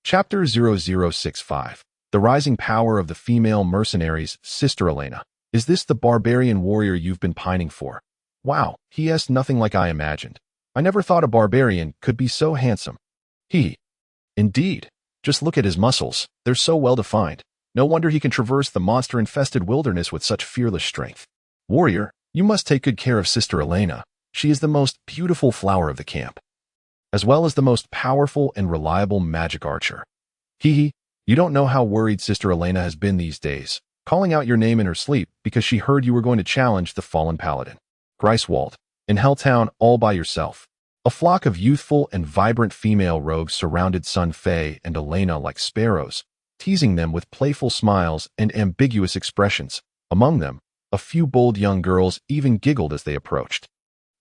Chapter 0065. The Rising Power of the Female Mercenaries. Sister Elena, is this the barbarian warrior you've been pining for? Wow, he is nothing like I imagined. I never thought a barbarian could be so handsome. Indeed. Just look at his muscles, they're so well defined. No wonder he can traverse the monster-infested wilderness with such fearless strength. Warrior, you must take good care of Sister Elena. She is the most beautiful flower of the camp, as well as the most powerful and reliable magic archer. You don't know how worried Sister Elena has been these days, calling out your name in her sleep because she heard you were going to challenge the fallen paladin, Greifswald, in Helltown all by yourself. A flock of youthful and vibrant female rogues surrounded Sun Fei and Elena like sparrows, teasing them with playful smiles and ambiguous expressions. Among them, a few bold young girls even giggled as they approached,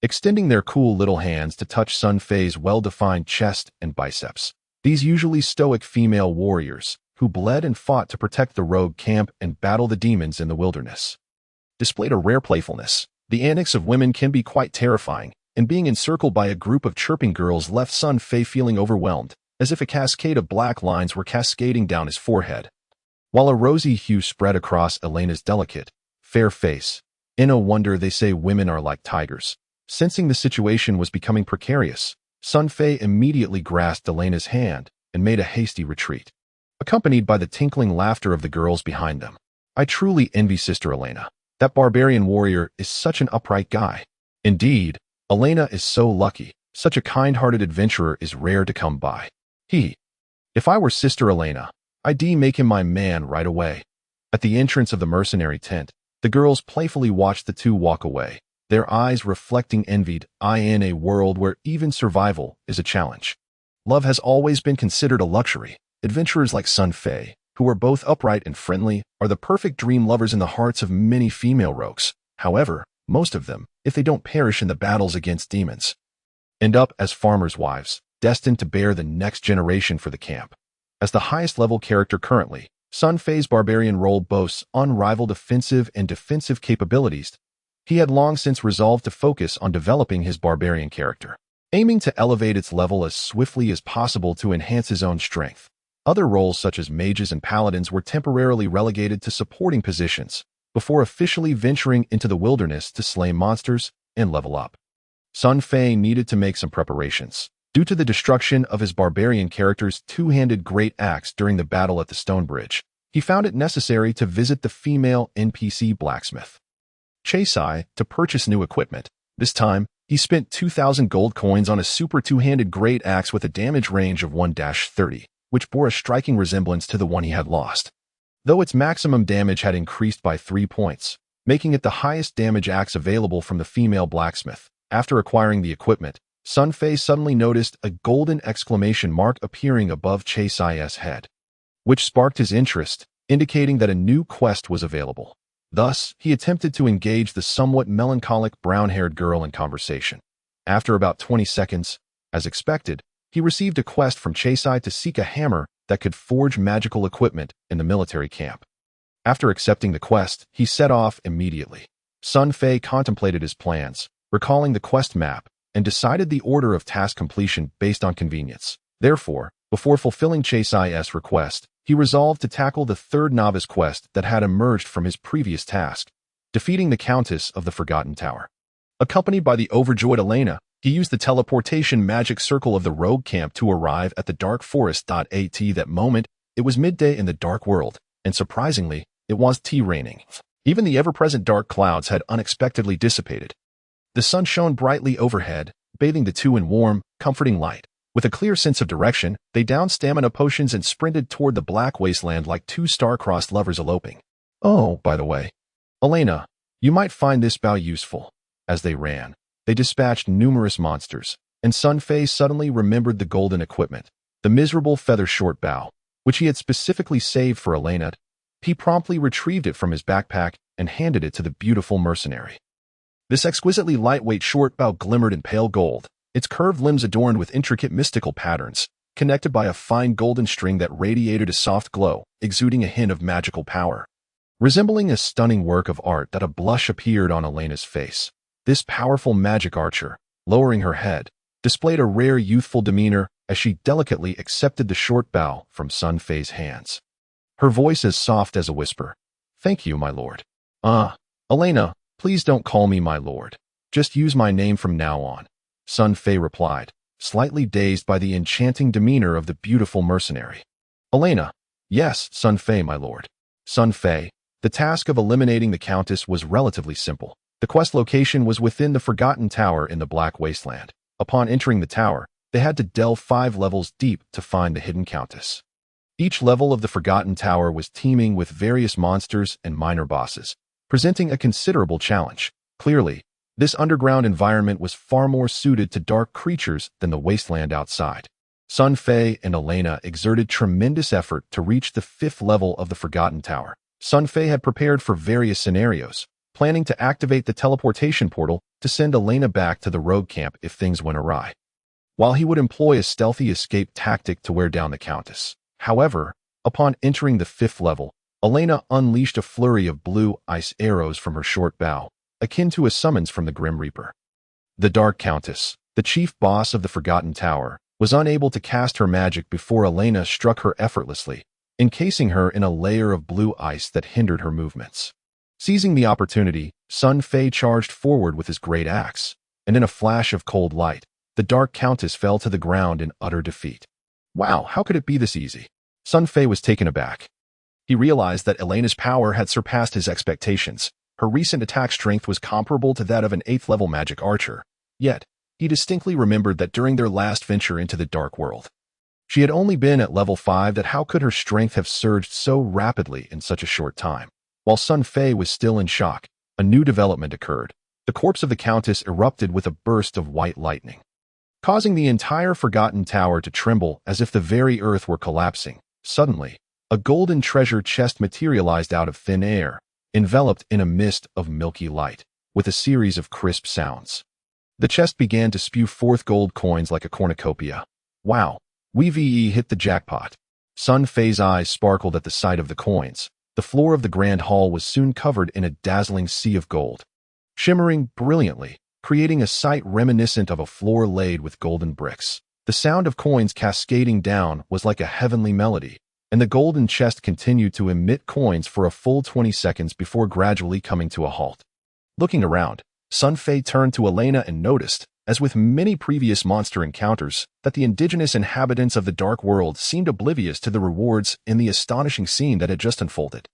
extending their cool little hands to touch Sun Fei's well-defined chest and biceps. These usually stoic female warriors, who bled and fought to protect the rogue camp and battle the demons in the wilderness, displayed a rare playfulness. The antics of women can be quite terrifying, and being encircled by a group of chirping girls left Sun Fei feeling overwhelmed, as if a cascade of black lines were cascading down his forehead, while a rosy hue spread across Elena's delicate, fair face. No wonder they say women are like tigers. Sensing the situation was becoming precarious, Sun Fei immediately grasped Elena's hand and made a hasty retreat, accompanied by the tinkling laughter of the girls behind them. I truly envy Sister Elena. That barbarian warrior is such an upright guy. Indeed, Elena is so lucky. Such a kind-hearted adventurer is rare to come by. If I were Sister Elena, I'd make him my man right away. At the entrance of the mercenary tent, the girls playfully watched the two walk away, their eyes reflecting envied in a world where even survival is a challenge. Love has always been considered a luxury. Adventurers like Sun Fei, who are both upright and friendly, are the perfect dream lovers in the hearts of many female rogues. However, most of them, if they don't perish in the battles against demons, end up as farmers' wives, destined to bear the next generation for the camp. As the highest level character currently, Sun Fei's barbarian role boasts unrivaled offensive and defensive capabilities. He had long since resolved to focus on developing his barbarian character, aiming to elevate its level as swiftly as possible to enhance his own strength. Other roles such as mages and paladins were temporarily relegated to supporting positions, before officially venturing into the wilderness to slay monsters and level up. Sun Fei needed to make some preparations. Due to the destruction of his barbarian character's two-handed great axe during the battle at the Stone Bridge, he found it necessary to visit the female NPC blacksmith, Chasai, to purchase new equipment. This time, he spent 2,000 gold coins on a super two-handed great axe with a damage range of 1-30, which bore a striking resemblance to the one he had lost, though its maximum damage had increased by 3 points, making it the highest damage axe available from the female blacksmith. After acquiring the equipment, Sun Fei suddenly noticed a golden exclamation mark appearing above Chasai's head, which sparked his interest, indicating that a new quest was available. Thus, he attempted to engage the somewhat melancholic brown-haired girl in conversation. After about 20 seconds, as expected, he received a quest from Chasai to seek a hammer that could forge magical equipment in the military camp. After accepting the quest, he set off immediately. Sun Fei contemplated his plans, recalling the quest map, and decided the order of task completion based on convenience. Therefore, before fulfilling Chasai's request, he resolved to tackle the third novice quest that had emerged from his previous task, defeating the Countess of the Forgotten Tower. Accompanied by the overjoyed Elena, he used the teleportation magic circle of the rogue camp to arrive at the dark forest. At that moment, it was midday in the dark world, and surprisingly, it was raining. Even the ever-present dark clouds had unexpectedly dissipated. The sun shone brightly overhead, bathing the two in warm, comforting light. With a clear sense of direction, they downed stamina potions and sprinted toward the black wasteland like two star-crossed lovers eloping. Oh, by the way, Elena, you might find this bow useful. As they ran, they dispatched numerous monsters, and Sun Fei suddenly remembered the golden equipment, the miserable feather-short bow, which he had specifically saved for Elena. He promptly retrieved it from his backpack and handed it to the beautiful mercenary. This exquisitely lightweight short bow glimmered in pale gold, its curved limbs adorned with intricate mystical patterns, connected by a fine golden string that radiated a soft glow, exuding a hint of magical power. Resembling a stunning work of art that a blush appeared on Elena's face, this powerful magic archer, lowering her head, displayed a rare youthful demeanor as she delicately accepted the short bow from Sun Fei's hands. Her voice as soft as a whisper. "Thank you, my lord." Elena, please don't call me my lord. Just use my name from now on," Sun Fei replied, slightly dazed by the enchanting demeanor of the beautiful mercenary. "Elena." "Yes, Sun Fei, my lord." Sun Fei. The task of eliminating the Countess was relatively simple. The quest location was within the Forgotten Tower in the Black Wasteland. Upon entering the tower, they had to delve 5 levels deep to find the hidden Countess. Each level of the Forgotten Tower was teeming with various monsters and minor bosses, presenting a considerable challenge. Clearly, this underground environment was far more suited to dark creatures than the wasteland outside. Sun Fei and Elena exerted tremendous effort to reach the 5th level of the Forgotten Tower. Sun Fei had prepared for various scenarios, planning to activate the teleportation portal to send Elena back to the rogue camp if things went awry, while he would employ a stealthy escape tactic to wear down the Countess. However, upon entering the 5th level, Elena unleashed a flurry of blue ice arrows from her short bow, akin to a summons from the Grim Reaper. The Dark Countess, the chief boss of the Forgotten Tower, was unable to cast her magic before Elena struck her effortlessly, encasing her in a layer of blue ice that hindered her movements. Seizing the opportunity, Sun Fei charged forward with his great axe, and in a flash of cold light, the Dark Countess fell to the ground in utter defeat. Wow, how could it be this easy? Sun Fei was taken aback. He realized that Elena's power had surpassed his expectations. Her recent attack strength was comparable to that of an 8th-level magic archer. Yet, he distinctly remembered that during their last venture into the dark world, she had only been at level 5. That how could her strength have surged so rapidly in such a short time? While Sun Fei was still in shock, a new development occurred. The corpse of the Countess erupted with a burst of white lightning, causing the entire Forgotten Tower to tremble as if the very earth were collapsing. Suddenly, a golden treasure chest materialized out of thin air, enveloped in a mist of milky light, with a series of crisp sounds. The chest began to spew forth gold coins like a cornucopia. Wow, we hit the jackpot. Sun Fei's eyes sparkled at the sight of the coins. The floor of the grand hall was soon covered in a dazzling sea of gold, shimmering brilliantly, creating a sight reminiscent of a floor laid with golden bricks. The sound of coins cascading down was like a heavenly melody, and the golden chest continued to emit coins for a full 20 seconds before gradually coming to a halt. Looking around, Sun Fei turned to Elena and noticed, as with many previous monster encounters, that the indigenous inhabitants of the dark world seemed oblivious to the rewards in the astonishing scene that had just unfolded.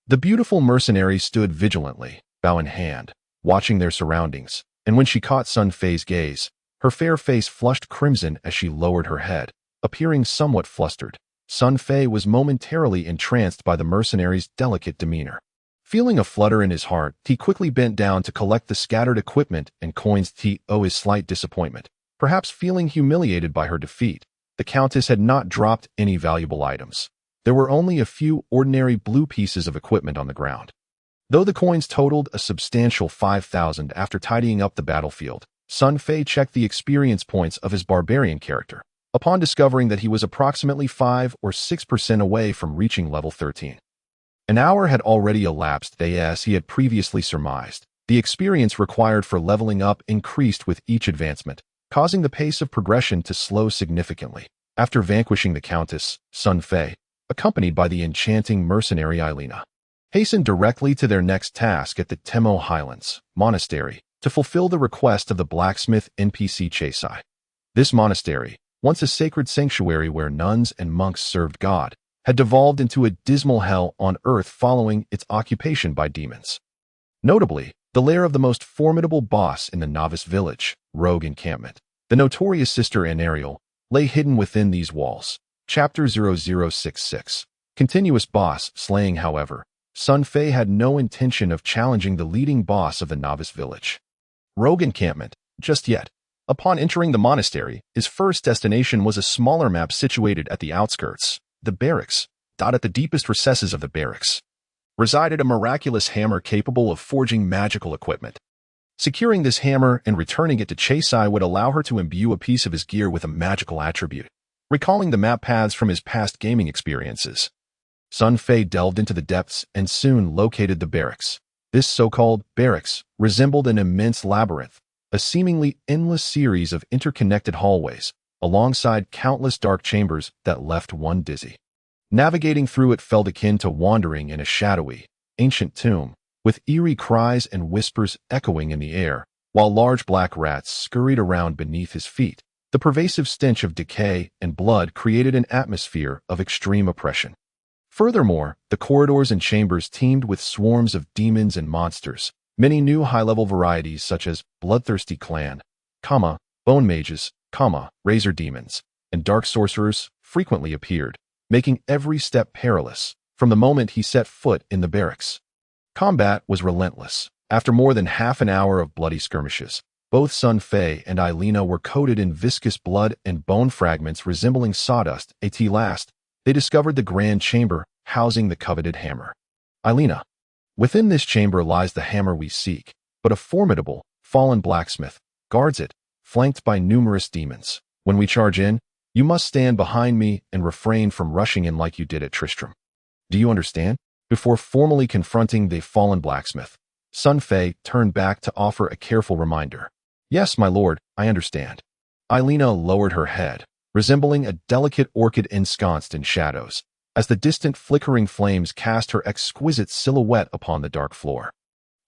The beautiful mercenary stood vigilantly, bow in hand, watching their surroundings, and when she caught Sun Fei's gaze, her fair face flushed crimson as she lowered her head, appearing somewhat flustered. Sun Fei was momentarily entranced by the mercenary's delicate demeanor. Feeling a flutter in his heart, he quickly bent down to collect the scattered equipment and coins. His slight disappointment, perhaps feeling humiliated by her defeat, the Countess had not dropped any valuable items. There were only a few ordinary blue pieces of equipment on the ground. Though the coins totaled a substantial 5,000 after tidying up the battlefield, Sun Fei checked the experience points of his barbarian character, upon discovering that he was approximately 5 or 6% away from reaching level 13. An hour had already elapsed, as he had previously surmised. The experience required for leveling up increased with each advancement, causing the pace of progression to slow significantly. After vanquishing the Countess, Sun Fei, accompanied by the enchanting mercenary Elena, hastened directly to their next task at the Temo Highlands Monastery to fulfill the request of the blacksmith NPC Chasai. This monastery, once a sacred sanctuary where nuns and monks served God, had devolved into a dismal hell on earth following its occupation by demons. Notably, the lair of the most formidable boss in the Novice village, Rogue Encampment, the notorious Sister Anariel, lay hidden within these walls. Chapter 0066. Continuous boss slaying. However, Sun Fei had no intention of challenging the leading boss of the Novice village, Rogue Encampment, just yet. Upon entering the monastery, his first destination was a smaller map situated at the outskirts. The barracks. At the deepest recesses of the barracks resided a miraculous hammer capable of forging magical equipment. Securing this hammer and returning it to Chasai would allow her to imbue a piece of his gear with a magical attribute, recalling the map paths from his past gaming experiences. Sun Fei delved into the depths and soon located the barracks. This so-called barracks resembled an immense labyrinth, a seemingly endless series of interconnected hallways, alongside countless dark chambers that left one dizzy. Navigating through it felt akin to wandering in a shadowy, ancient tomb, with eerie cries and whispers echoing in the air, while large black rats scurried around beneath his feet. The pervasive stench of decay and blood created an atmosphere of extreme oppression. Furthermore, the corridors and chambers teemed with swarms of demons and monsters. Many new high-level varieties such as bloodthirsty clan, bone mages, razor demons, and dark sorcerers frequently appeared, making every step perilous from the moment he set foot in the barracks. Combat was relentless. After more than half an hour of bloody skirmishes, both Sun Fei and Ailina were coated in viscous blood and bone fragments resembling sawdust. At last, they discovered the grand chamber housing the coveted hammer. Ailina, within this chamber lies the hammer we seek, but a formidable, fallen blacksmith guards it, flanked by numerous demons. When we charge in, you must stand behind me and refrain from rushing in like you did at Tristram. Do you understand? Before formally confronting the fallen blacksmith, Sun Fei turned back to offer a careful reminder. Yes, my lord, I understand. Ailina lowered her head, resembling a delicate orchid ensconced in shadows, as the distant flickering flames cast her exquisite silhouette upon the dark floor,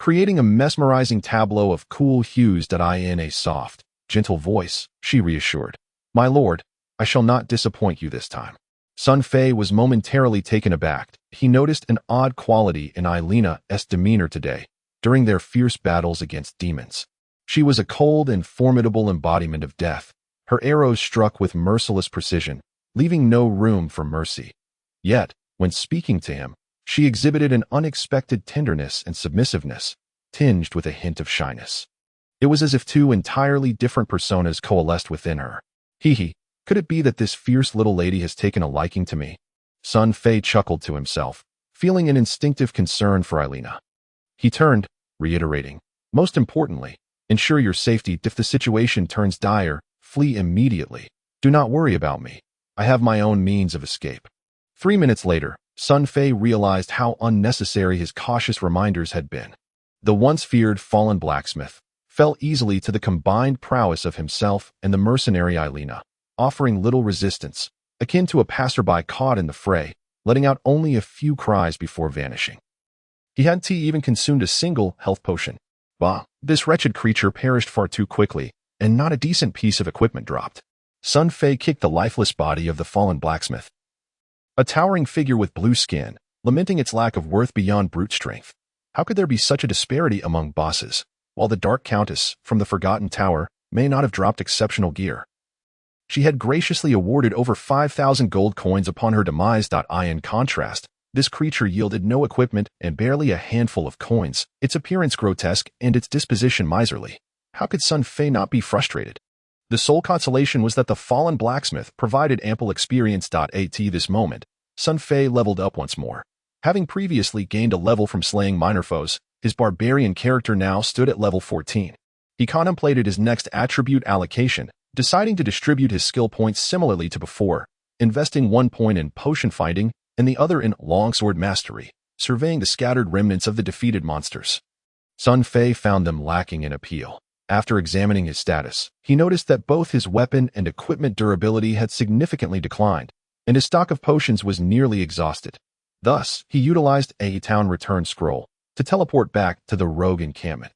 creating a mesmerizing tableau of cool hues. In a soft, gentle voice, she reassured, "My lord, I shall not disappoint you this time." Sun Fei was momentarily taken aback. He noticed an odd quality in Ailina's demeanor today, during their fierce battles against demons. She was a cold and formidable embodiment of death. Her arrows struck with merciless precision, leaving no room for mercy. Yet, when speaking to him, she exhibited an unexpected tenderness and submissiveness, tinged with a hint of shyness. It was as if two entirely different personas coalesced within her. Could it be that this fierce little lady has taken a liking to me? Sun Fei chuckled to himself, feeling an instinctive concern for Ailina. He turned, reiterating, "Most importantly, ensure your safety. If the situation turns dire, flee immediately. Do not worry about me. I have my own means of escape." 3 minutes later, Sun Fei realized how unnecessary his cautious reminders had been. The once feared fallen blacksmith fell easily to the combined prowess of himself and the mercenary Ailina, offering little resistance, akin to a passerby caught in the fray, letting out only a few cries before vanishing. He hadn't even consumed a single health potion. This wretched creature perished far too quickly, and not a decent piece of equipment dropped. Sun Fei kicked the lifeless body of the fallen blacksmith, a towering figure with blue skin, lamenting its lack of worth beyond brute strength. How could there be such a disparity among bosses, while the Dark Countess from the Forgotten Tower may not have dropped exceptional gear? She had graciously awarded over 5,000 gold coins upon her demise. In contrast, this creature yielded no equipment and barely a handful of coins, its appearance grotesque and its disposition miserly. How could Sun Fei not be frustrated? The sole consolation was that the fallen blacksmith provided ample experience. At this moment, Sun Fei leveled up once more. Having previously gained a level from slaying minor foes, his barbarian character now stood at level 14. He contemplated his next attribute allocation, deciding to distribute his skill points similarly to before, investing 1 point in potion finding and the other in longsword mastery, surveying the scattered remnants of the defeated monsters. Sun Fei found them lacking in appeal. After examining his status, he noticed that both his weapon and equipment durability had significantly declined, and his stock of potions was nearly exhausted. Thus, he utilized a town return scroll to teleport back to the rogue encampment.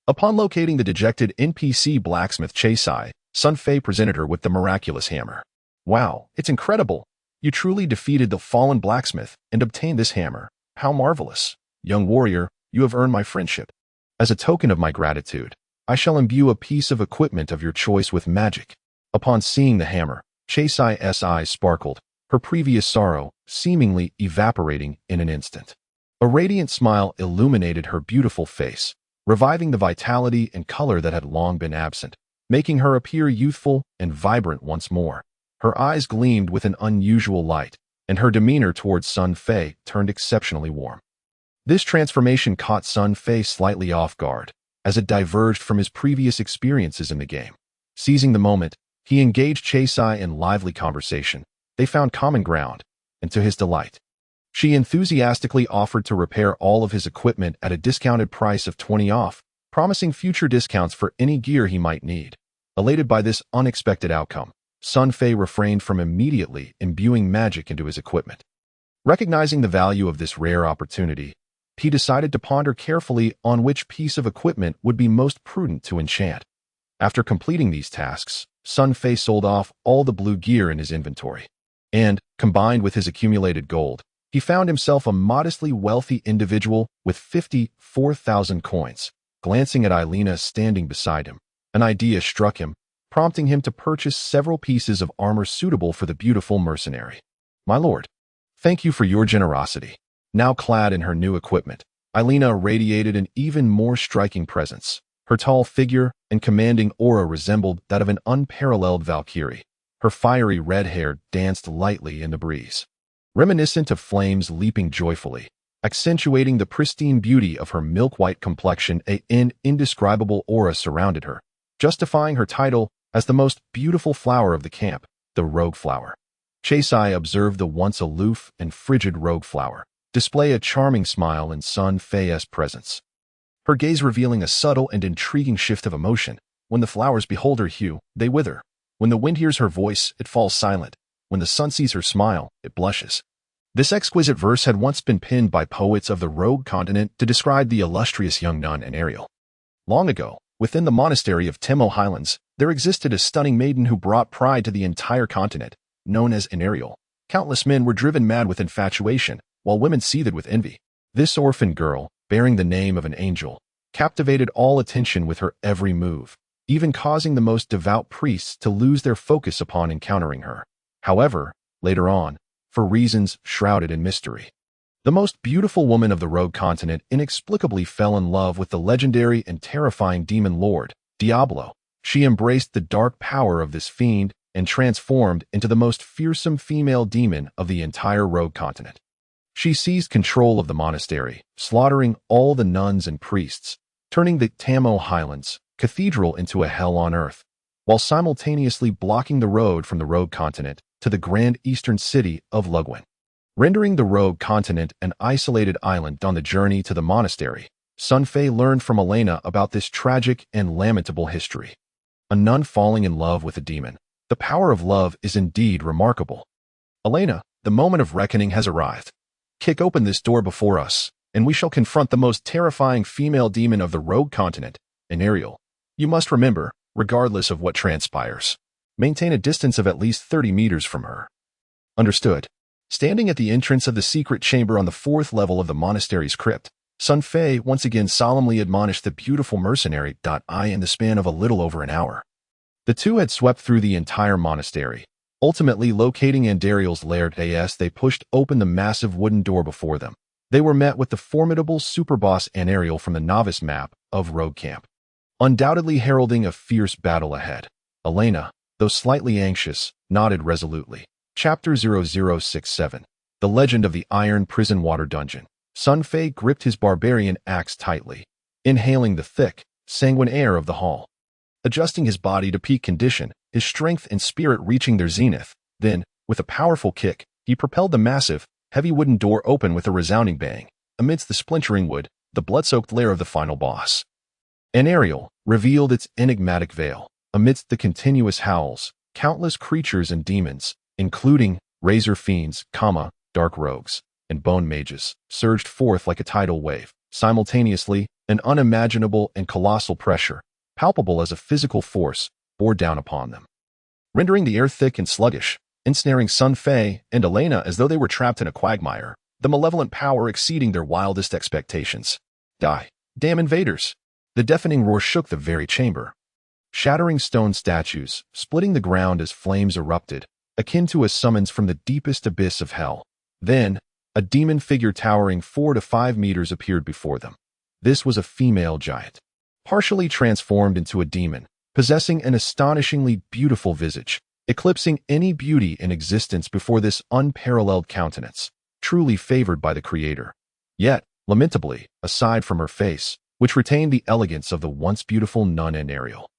Upon locating the dejected NPC blacksmith Chasai, Sun Fei presented her with the miraculous hammer. "Wow, it's incredible! You truly defeated the fallen blacksmith and obtained this hammer. How marvelous! Young warrior, you have earned my friendship. As a token of my gratitude, I shall imbue a piece of equipment of your choice with magic." Upon seeing the hammer, Chasai's eyes sparkled, her previous sorrow seemingly evaporating in an instant. A radiant smile illuminated her beautiful face, reviving the vitality and color that had long been absent, making her appear youthful and vibrant once more. Her eyes gleamed with an unusual light, and her demeanor towards Sun Fei turned exceptionally warm. This transformation caught Sun Fei slightly off guard. as it diverged from his previous experiences in the game. Seizing the moment, he engaged Chesai in lively conversation. They found common ground, and to his delight, she enthusiastically offered to repair all of his equipment at a discounted price of 20 off, promising future discounts for any gear he might need. Elated by this unexpected outcome, Sun Fei refrained from immediately imbuing magic into his equipment. Recognizing the value of this rare opportunity, he decided to ponder carefully on which piece of equipment would be most prudent to enchant. After completing these tasks, Sun Fei sold off all the blue gear in his inventory, and, combined with his accumulated gold, he found himself a modestly wealthy individual with 54,000 coins. Glancing at Ailina standing beside him, an idea struck him, prompting him to purchase several pieces of armor suitable for the beautiful mercenary. "My lord, thank you for your generosity." Now clad in her new equipment, Ailina radiated an even more striking presence. Her tall figure and commanding aura resembled that of an unparalleled Valkyrie. Her fiery red hair danced lightly in the breeze, reminiscent of flames leaping joyfully, accentuating the pristine beauty of her milk-white complexion. An indescribable aura surrounded her, justifying her title as the most beautiful flower of the camp, the Rogue Flower. Chesai observed the once aloof and frigid Rogue Flower display a charming smile in Sun Fei's presence, her gaze revealing a subtle and intriguing shift of emotion. When the flowers behold her hue, they wither. When the wind hears her voice, it falls silent. When the sun sees her smile, it blushes. This exquisite verse had once been penned by poets of the Rogue Continent to describe the illustrious young nun and Ariel. Long ago, within the monastery of Temo Highlands, there existed a stunning maiden who brought pride to the entire continent, known as an Ariel. Countless men were driven mad with infatuation, while women seethed with envy. This orphan girl, bearing the name of an angel, captivated all attention with her every move, even causing the most devout priests to lose their focus upon encountering her. However, later on, for reasons shrouded in mystery, the most beautiful woman of the Rogue Continent inexplicably fell in love with the legendary and terrifying demon lord, Diablo. She embraced the dark power of this fiend and transformed into the most fearsome female demon of the entire Rogue Continent. She seized control of the monastery, slaughtering all the nuns and priests, turning the Tamo Highlands cathedral into a hell on earth, while simultaneously blocking the road from the Rogue Continent to the grand eastern city of Lugwin, rendering the Rogue Continent an isolated island on the journey to the monastery. Sun Fei learned from Elena about this tragic and lamentable history. A nun falling in love with a demon. The power of love is indeed remarkable. Elena, the moment of reckoning has arrived. Kick open this door before us, and we shall confront the most terrifying female demon of the Rogue Continent, an Ariel. You must remember, regardless of what transpires, maintain a distance of at least 30 meters from her. Understood. Standing at the entrance of the secret chamber on the 4th level of the monastery's crypt, Sun Fei once again solemnly admonished the beautiful mercenary. In the span of a little over an hour, the two had swept through the entire monastery, ultimately locating Andariel's lair. As they pushed open the massive wooden door before them, they were met with the formidable superboss Anariel from the novice map of Rogue Camp, undoubtedly heralding a fierce battle ahead. Elena, though slightly anxious, nodded resolutely. Chapter 0067. The Legend of the Iron Prison Water Dungeon. Sun Fei gripped his barbarian axe tightly, inhaling the thick, sanguine air of the hall, adjusting his body to peak condition, his strength and spirit reaching their zenith. Then, with a powerful kick, he propelled the massive, heavy wooden door open with a resounding bang. Amidst the splintering wood, the blood-soaked lair of the final boss, Anariel, revealed its enigmatic veil. Amidst the continuous howls, countless creatures and demons, including razor fiends, dark rogues, and bone mages, surged forth like a tidal wave. Simultaneously, an unimaginable and colossal pressure, palpable as a physical force, bore down upon them, rendering the air thick and sluggish, ensnaring Sun Fei and Elena as though they were trapped in a quagmire, the malevolent power exceeding their wildest expectations. Die, damn invaders! The deafening roar shook the very chamber, shattering stone statues, splitting the ground as flames erupted, akin to a summons from the deepest abyss of hell. Then, a demon figure towering 4 to 5 meters appeared before them. This was a female giant, partially transformed into a demon, possessing an astonishingly beautiful visage, eclipsing any beauty in existence before this unparalleled countenance, truly favored by the Creator. Yet, lamentably, aside from her face, which retained the elegance of the once beautiful nun and Ariel.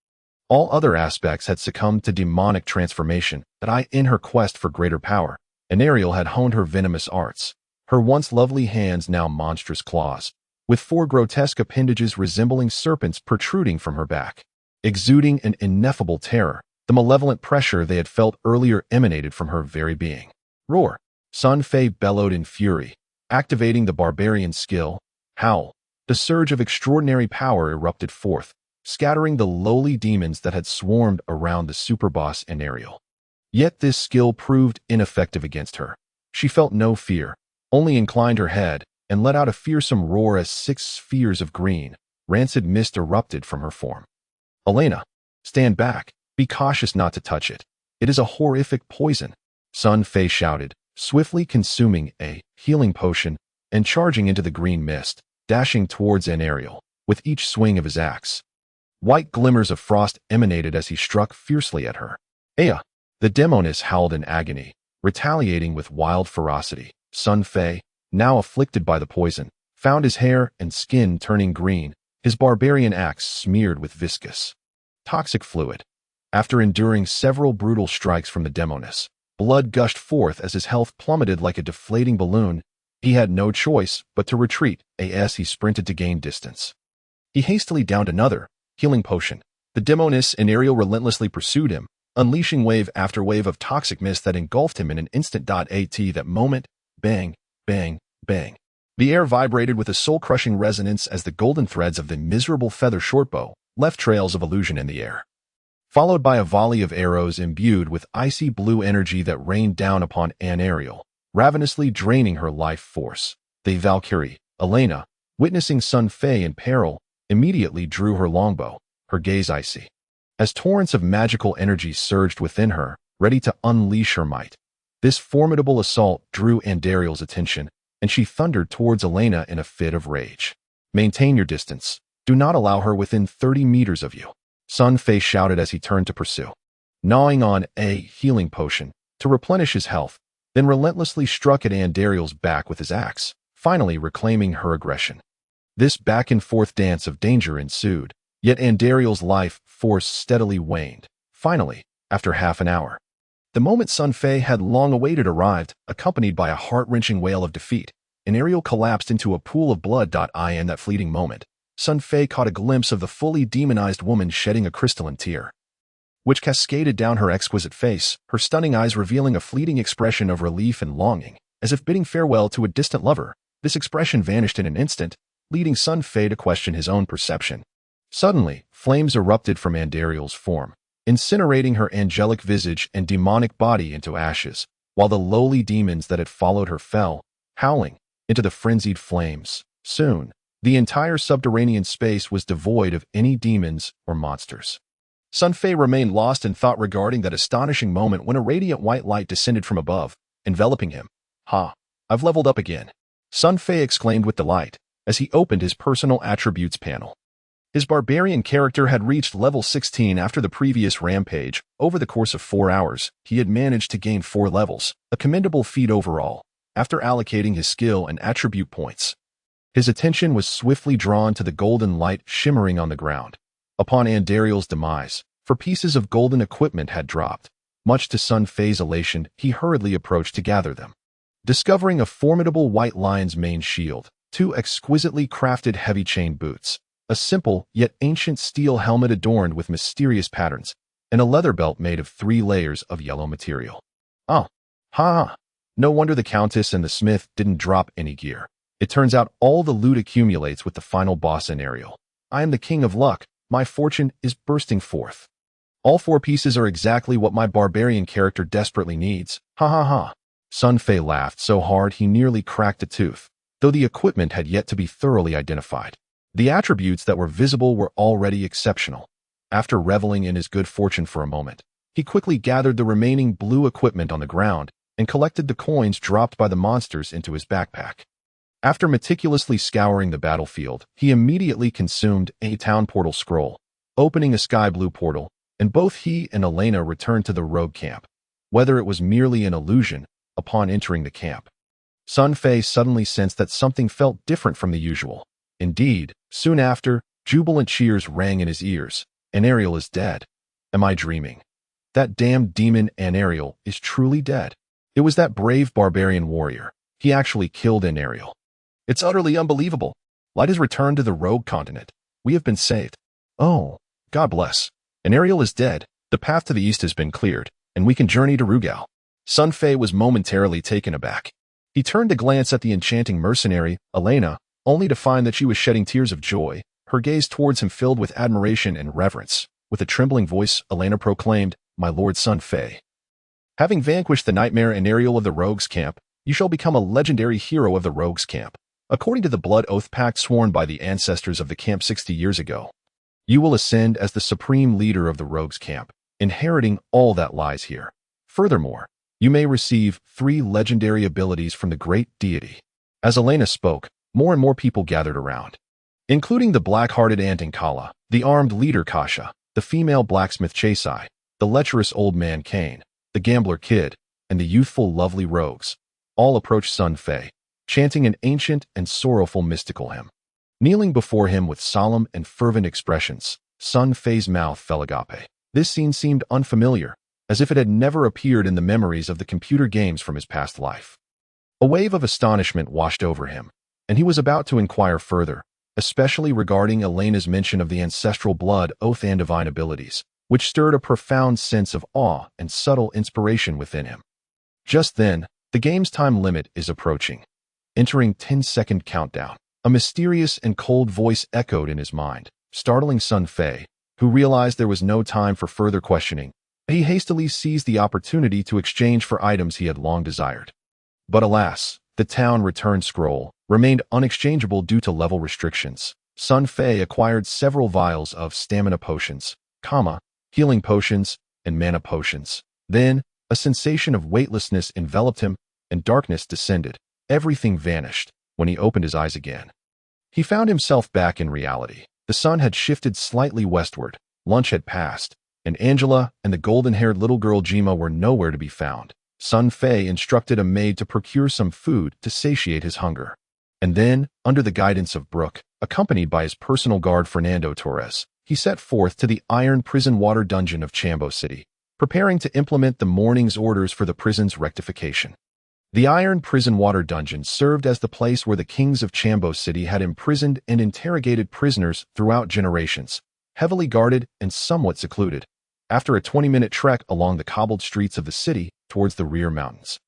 All other aspects had succumbed to demonic transformation, but in her quest for greater power, and Ariel had honed her venomous arts. Her once lovely hands now monstrous claws, with 4 grotesque appendages resembling serpents protruding from her back. Exuding an ineffable terror, the malevolent pressure they had felt earlier emanated from her very being. Roar! Sun Fei bellowed in fury, activating the barbarian skill. Howl! The surge of extraordinary power erupted forth, scattering the lowly demons that had swarmed around the superboss and Ariel. Yet this skill proved ineffective against her. She felt no fear, only inclined her head and let out a fearsome roar as 6 spheres of green, rancid mist erupted from her form. Elena, stand back. Be cautious not to touch it. It is a horrific poison, Sun Fei shouted, swiftly consuming a healing potion and charging into the green mist, dashing towards Ariel with each swing of his axe. White glimmers of frost emanated as he struck fiercely at her. Aya! The demoness howled in agony, retaliating with wild ferocity. Sun Fei, now afflicted by the poison, found his hair and skin turning green, his barbarian axe smeared with viscous, toxic fluid. After enduring several brutal strikes from the demoness, blood gushed forth as his health plummeted like a deflating balloon. He had no choice but to retreat as he sprinted to gain distance. He hastily downed another healing potion. The demoness and Ariel relentlessly pursued him, unleashing wave after wave of toxic mist that engulfed him in an instant. At that moment, bang, bang, bang. The air vibrated with a soul-crushing resonance as the golden threads of the miserable feather shortbow left trails of illusion in the air, followed by a volley of arrows imbued with icy blue energy that rained down upon Ariel, ravenously draining her life force. The Valkyrie, Elena, witnessing Sun Fei in peril, immediately drew her longbow, her gaze icy, as torrents of magical energy surged within her, ready to unleash her might. This formidable assault drew Ariel's attention, and she thundered towards Elena in a fit of rage. Maintain your distance. Do not allow her within 30 meters of you, Sun Fei shouted as he turned to pursue, gnawing on a healing potion to replenish his health, then relentlessly struck at Ariel's back with his axe, finally reclaiming her aggression. This back-and-forth dance of danger ensued, yet Ariel's life force steadily waned. Finally, after half an hour, the moment Sun Fei had long awaited arrived, accompanied by a heart-wrenching wail of defeat, and Ariel collapsed into a pool of blood. In that fleeting moment, Sun Fei caught a glimpse of the fully demonized woman shedding a crystalline tear, which cascaded down her exquisite face, her stunning eyes revealing a fleeting expression of relief and longing, as if bidding farewell to a distant lover. This expression vanished in an instant, leading Sun Fei to question his own perception. Suddenly, flames erupted from Ariel's form, incinerating her angelic visage and demonic body into ashes, while the lowly demons that had followed her fell, howling, into the frenzied flames. Soon, the entire subterranean space was devoid of any demons or monsters. Sun Fei remained lost in thought regarding that astonishing moment when a radiant white light descended from above, enveloping him. Ha! I've leveled up again, Sun Fei exclaimed with delight as he opened his personal attributes panel. His barbarian character had reached level 16 after the previous rampage. Over the course of 4 hours, he had managed to gain 4 levels, a commendable feat overall. After allocating his skill and attribute points, his attention was swiftly drawn to the golden light shimmering on the ground. Upon Ariel's demise, for pieces of golden equipment had dropped. Much to Sun Fei's elation, he hurriedly approached to gather them. Discovering a formidable white lion's mane shield, 2 exquisitely crafted heavy chain boots, a simple yet ancient steel helmet adorned with mysterious patterns, and a leather belt made of 3 layers of yellow material. Oh, ha! No wonder the Countess and the smith didn't drop any gear. It turns out all the loot accumulates with the final boss in Ariel. I am the king of luck. My fortune is bursting forth. All 4 pieces are exactly what my barbarian character desperately needs. Ha ha ha. Sun Fei laughed so hard he nearly cracked a tooth, though the equipment had yet to be thoroughly identified. The attributes that were visible were already exceptional. After reveling in his good fortune for a moment, he quickly gathered the remaining blue equipment on the ground and collected the coins dropped by the monsters into his backpack. After meticulously scouring the battlefield, he immediately consumed a town portal scroll, opening a sky blue portal, and both he and Elena returned to the rogue camp. Whether it was merely an illusion, upon entering the camp, Sun Fei suddenly sensed that something felt different from the usual. Indeed, Soon after, jubilant cheers rang in his ears. Anariel is dead. Am I dreaming? That damned demon Anariel is truly dead. It was that brave barbarian warrior. He actually killed Anariel. It's utterly unbelievable. Light has returned to the rogue continent. We have been saved. Oh, God bless. Anariel is dead. The path to the east has been cleared, and we can journey to Rugal. Sun Fei was momentarily taken aback. He turned to glance at the enchanting mercenary, Elena, only to find that she was shedding tears of joy, her gaze towards him filled with admiration and reverence. With a trembling voice, Elena proclaimed, "My lord Sun Fei. Having vanquished the nightmare Anariel of the Rogues' Camp, you shall become a legendary hero of the Rogues' Camp. According to the blood oath pact sworn by the ancestors of the camp 60 years ago, you will ascend as the supreme leader of the Rogues' Camp, inheriting all that lies here. Furthermore, you may receive 3 legendary abilities from the great deity." As Elena spoke, more and more people gathered around, including the black-hearted aunt Inkala, the armed leader Kasha, the female blacksmith Chasai, the lecherous old man Cain, the gambler Kid, and the youthful lovely rogues. All approached Sun Fei, chanting an ancient and sorrowful mystical hymn. Kneeling before him with solemn and fervent expressions, Sun Fei's mouth fell agape. This scene seemed unfamiliar, as if it had never appeared in the memories of the computer games from his past life. A wave of astonishment washed over him, and he was about to inquire further, especially regarding Elena's mention of the ancestral blood oath and divine abilities, which stirred a profound sense of awe and subtle inspiration within him. Just then, the game's time limit is approaching. Entering 10-second countdown, a mysterious and cold voice echoed in his mind, startling Sun Fei, who realized there was no time for further questioning. He hastily seized the opportunity to exchange for items he had long desired. But alas, the town return scroll remained unexchangeable due to level restrictions. Sun Fei acquired several vials of stamina potions, healing potions, and mana potions. Then, a sensation of weightlessness enveloped him, and darkness descended. Everything vanished when he opened his eyes again. He found himself back in reality. The sun had shifted slightly westward, lunch had passed, and Angela and the golden-haired little girl Jima were nowhere to be found. Sun Fei instructed a maid to procure some food to satiate his hunger. And then, under the guidance of Brooke, accompanied by his personal guard Fernando Torres, he set forth to the Iron Prison Water Dungeon of Chambo City, preparing to implement the morning's orders for the prison's rectification. The Iron Prison Water Dungeon served as the place where the kings of Chambo City had imprisoned and interrogated prisoners throughout generations, heavily guarded and somewhat secluded. After a 20-minute trek along the cobbled streets of the city towards the rear mountains,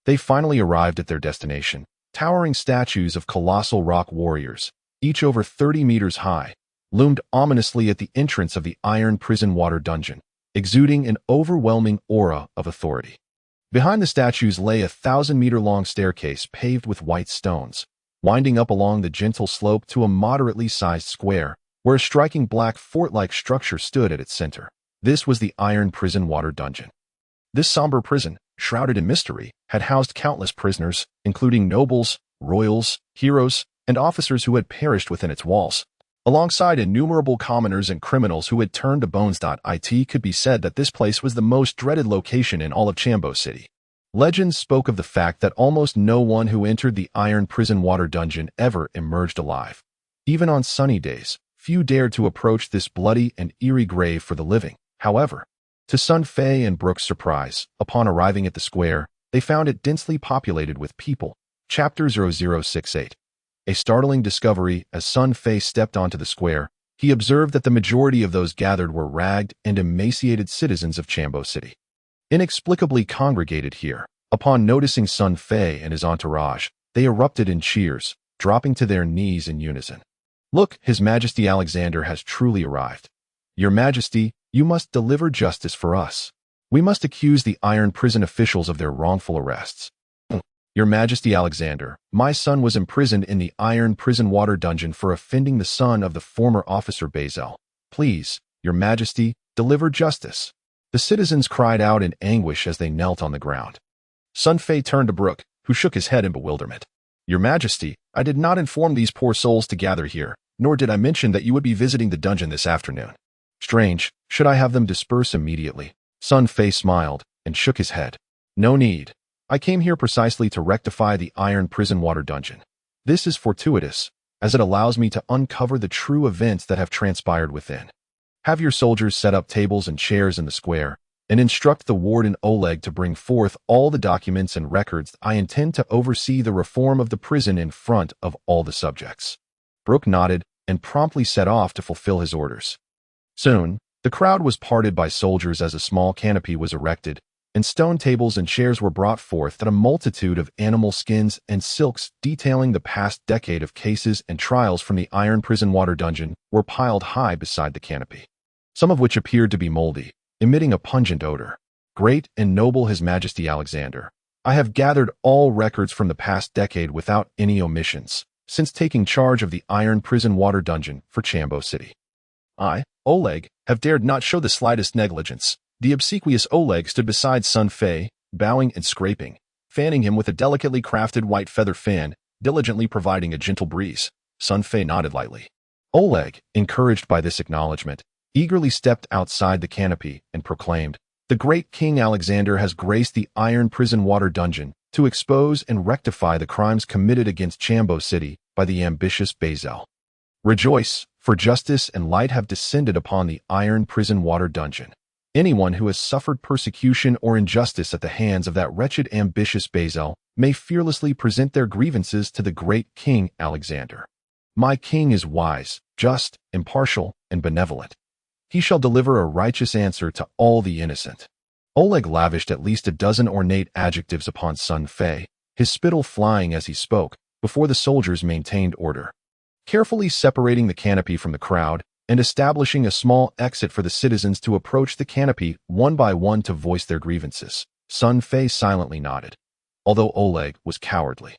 they finally arrived at their destination. Towering statues of colossal rock warriors, each over 30 meters high, loomed ominously at the entrance of the Iron Prison Water Dungeon, exuding an overwhelming aura of authority. Behind the statues lay a 1,000-meter-long staircase paved with white stones, winding up along the gentle slope to a moderately sized square, where a striking black fort-like structure stood at its center. This was the Iron Prison Water Dungeon. This somber prison, shrouded in mystery, had housed countless prisoners, including nobles, royals, heroes, and officers who had perished within its walls. Alongside innumerable commoners and criminals who had turned to bones. It could be said that this place was the most dreaded location in all of Chambo City. Legends spoke of the fact that almost no one who entered the Iron Prison Water Dungeon ever emerged alive. Even on sunny days, few dared to approach this bloody and eerie grave for the living. However, to Sun Fei and Brooke's surprise, upon arriving at the square, they found it densely populated with people. Chapter 0068. A startling discovery. As Sun Fei stepped onto the square, he observed that the majority of those gathered were ragged and emaciated citizens of Chambo City, inexplicably congregated here. Upon noticing Sun Fei and his entourage, they erupted in cheers, dropping to their knees in unison. "Look, His Majesty Alexander has truly arrived. Your Majesty, you must deliver justice for us. We must accuse the Iron Prison officials of their wrongful arrests." "Your Majesty Alexander, my son was imprisoned in the Iron Prison Water Dungeon for offending the son of the former officer Bazel. Please, Your Majesty, deliver justice." The citizens cried out in anguish as they knelt on the ground. Sun Fei turned to Brooke, who shook his head in bewilderment. "Your Majesty, I did not inform these poor souls to gather here, nor did I mention that you would be visiting the dungeon this afternoon. Strange, should I have them disperse immediately?" Sun Fei smiled and shook his head. "No need. I came here precisely to rectify the Iron Prison Water Dungeon. This is fortuitous, as it allows me to uncover the true events that have transpired within. Have your soldiers set up tables and chairs in the square, and instruct the warden Oleg to bring forth all the documents and records. I intend to oversee the reform of the prison in front of all the subjects." Brooke nodded and promptly set off to fulfill his orders. Soon, the crowd was parted by soldiers as a small canopy was erected, and stone tables and chairs were brought forth that a multitude of animal skins and silks detailing the past decade of cases and trials from the iron prison water dungeon were piled high beside the canopy, some of which appeared to be moldy, emitting a pungent odor. "Great and noble His Majesty Alexander, I have gathered all records from the past decade without any omissions, since taking charge of the iron prison water dungeon for Chambo City. I, Oleg, have dared not show the slightest negligence." The obsequious Oleg stood beside Sun Fei, bowing and scraping, fanning him with a delicately crafted white feather fan, diligently providing a gentle breeze. Sun Fei nodded lightly. Oleg, encouraged by this acknowledgement, eagerly stepped outside the canopy and proclaimed, "The great King Alexander has graced the iron prison water dungeon to expose and rectify the crimes committed against Chambo City by the ambitious Bazel. Rejoice, for justice and light have descended upon the iron prison water dungeon. Anyone who has suffered persecution or injustice at the hands of that wretched ambitious Bazel may fearlessly present their grievances to the great King Alexander. My king is wise, just, impartial, and benevolent. He shall deliver a righteous answer to all the innocent." Oleg lavished at least a dozen ornate adjectives upon Sun Fei, his spittle flying as he spoke, before the soldiers maintained order. Carefully separating the canopy from the crowd, and establishing a small exit for the citizens to approach the canopy one by one to voice their grievances, Sun Fei silently nodded. Although Oleg was cowardly,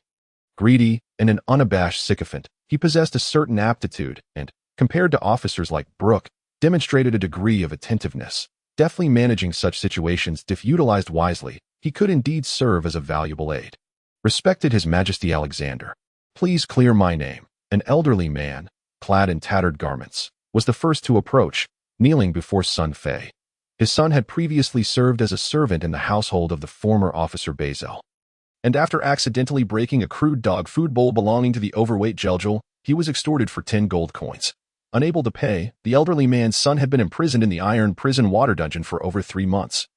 greedy, and an unabashed sycophant, he possessed a certain aptitude and, compared to officers like Brooke, demonstrated a degree of attentiveness. Deftly managing such situations, if utilized wisely, he could indeed serve as a valuable aid. "Respected His Majesty Alexander, please clear my name." An elderly man, clad in tattered garments, was the first to approach, kneeling before Sun Fei. His son had previously served as a servant in the household of the former officer Bazel, and after accidentally breaking a crude dog food bowl belonging to the overweight Geljul, he was extorted for 10 gold coins. Unable to pay, the elderly man's son had been imprisoned in the iron prison water dungeon for over 3 months.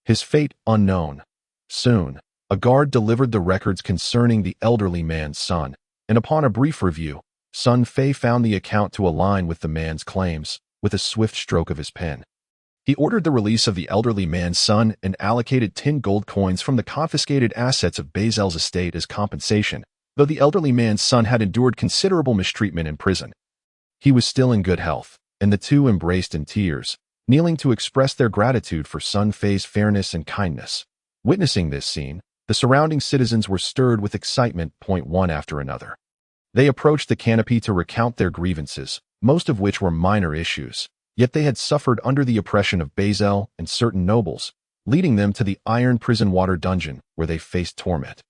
His fate unknown. Soon, a guard delivered the records concerning the elderly man's son, and upon a brief review, Sun Fei found the account to align with the man's claims, with a swift stroke of his pen. He ordered the release of the elderly man's son and allocated 10 gold coins from the confiscated assets of Bazel's estate as compensation, though the elderly man's son had endured considerable mistreatment in prison. He was still in good health, and the two embraced in tears, kneeling to express their gratitude for Sun Fei's fairness and kindness. Witnessing this scene, the surrounding citizens were stirred with excitement, one after another. They approached the canopy to recount their grievances, most of which were minor issues, yet they had suffered under the oppression of Bazel and certain nobles, leading them to the iron prison water dungeon where they faced torment.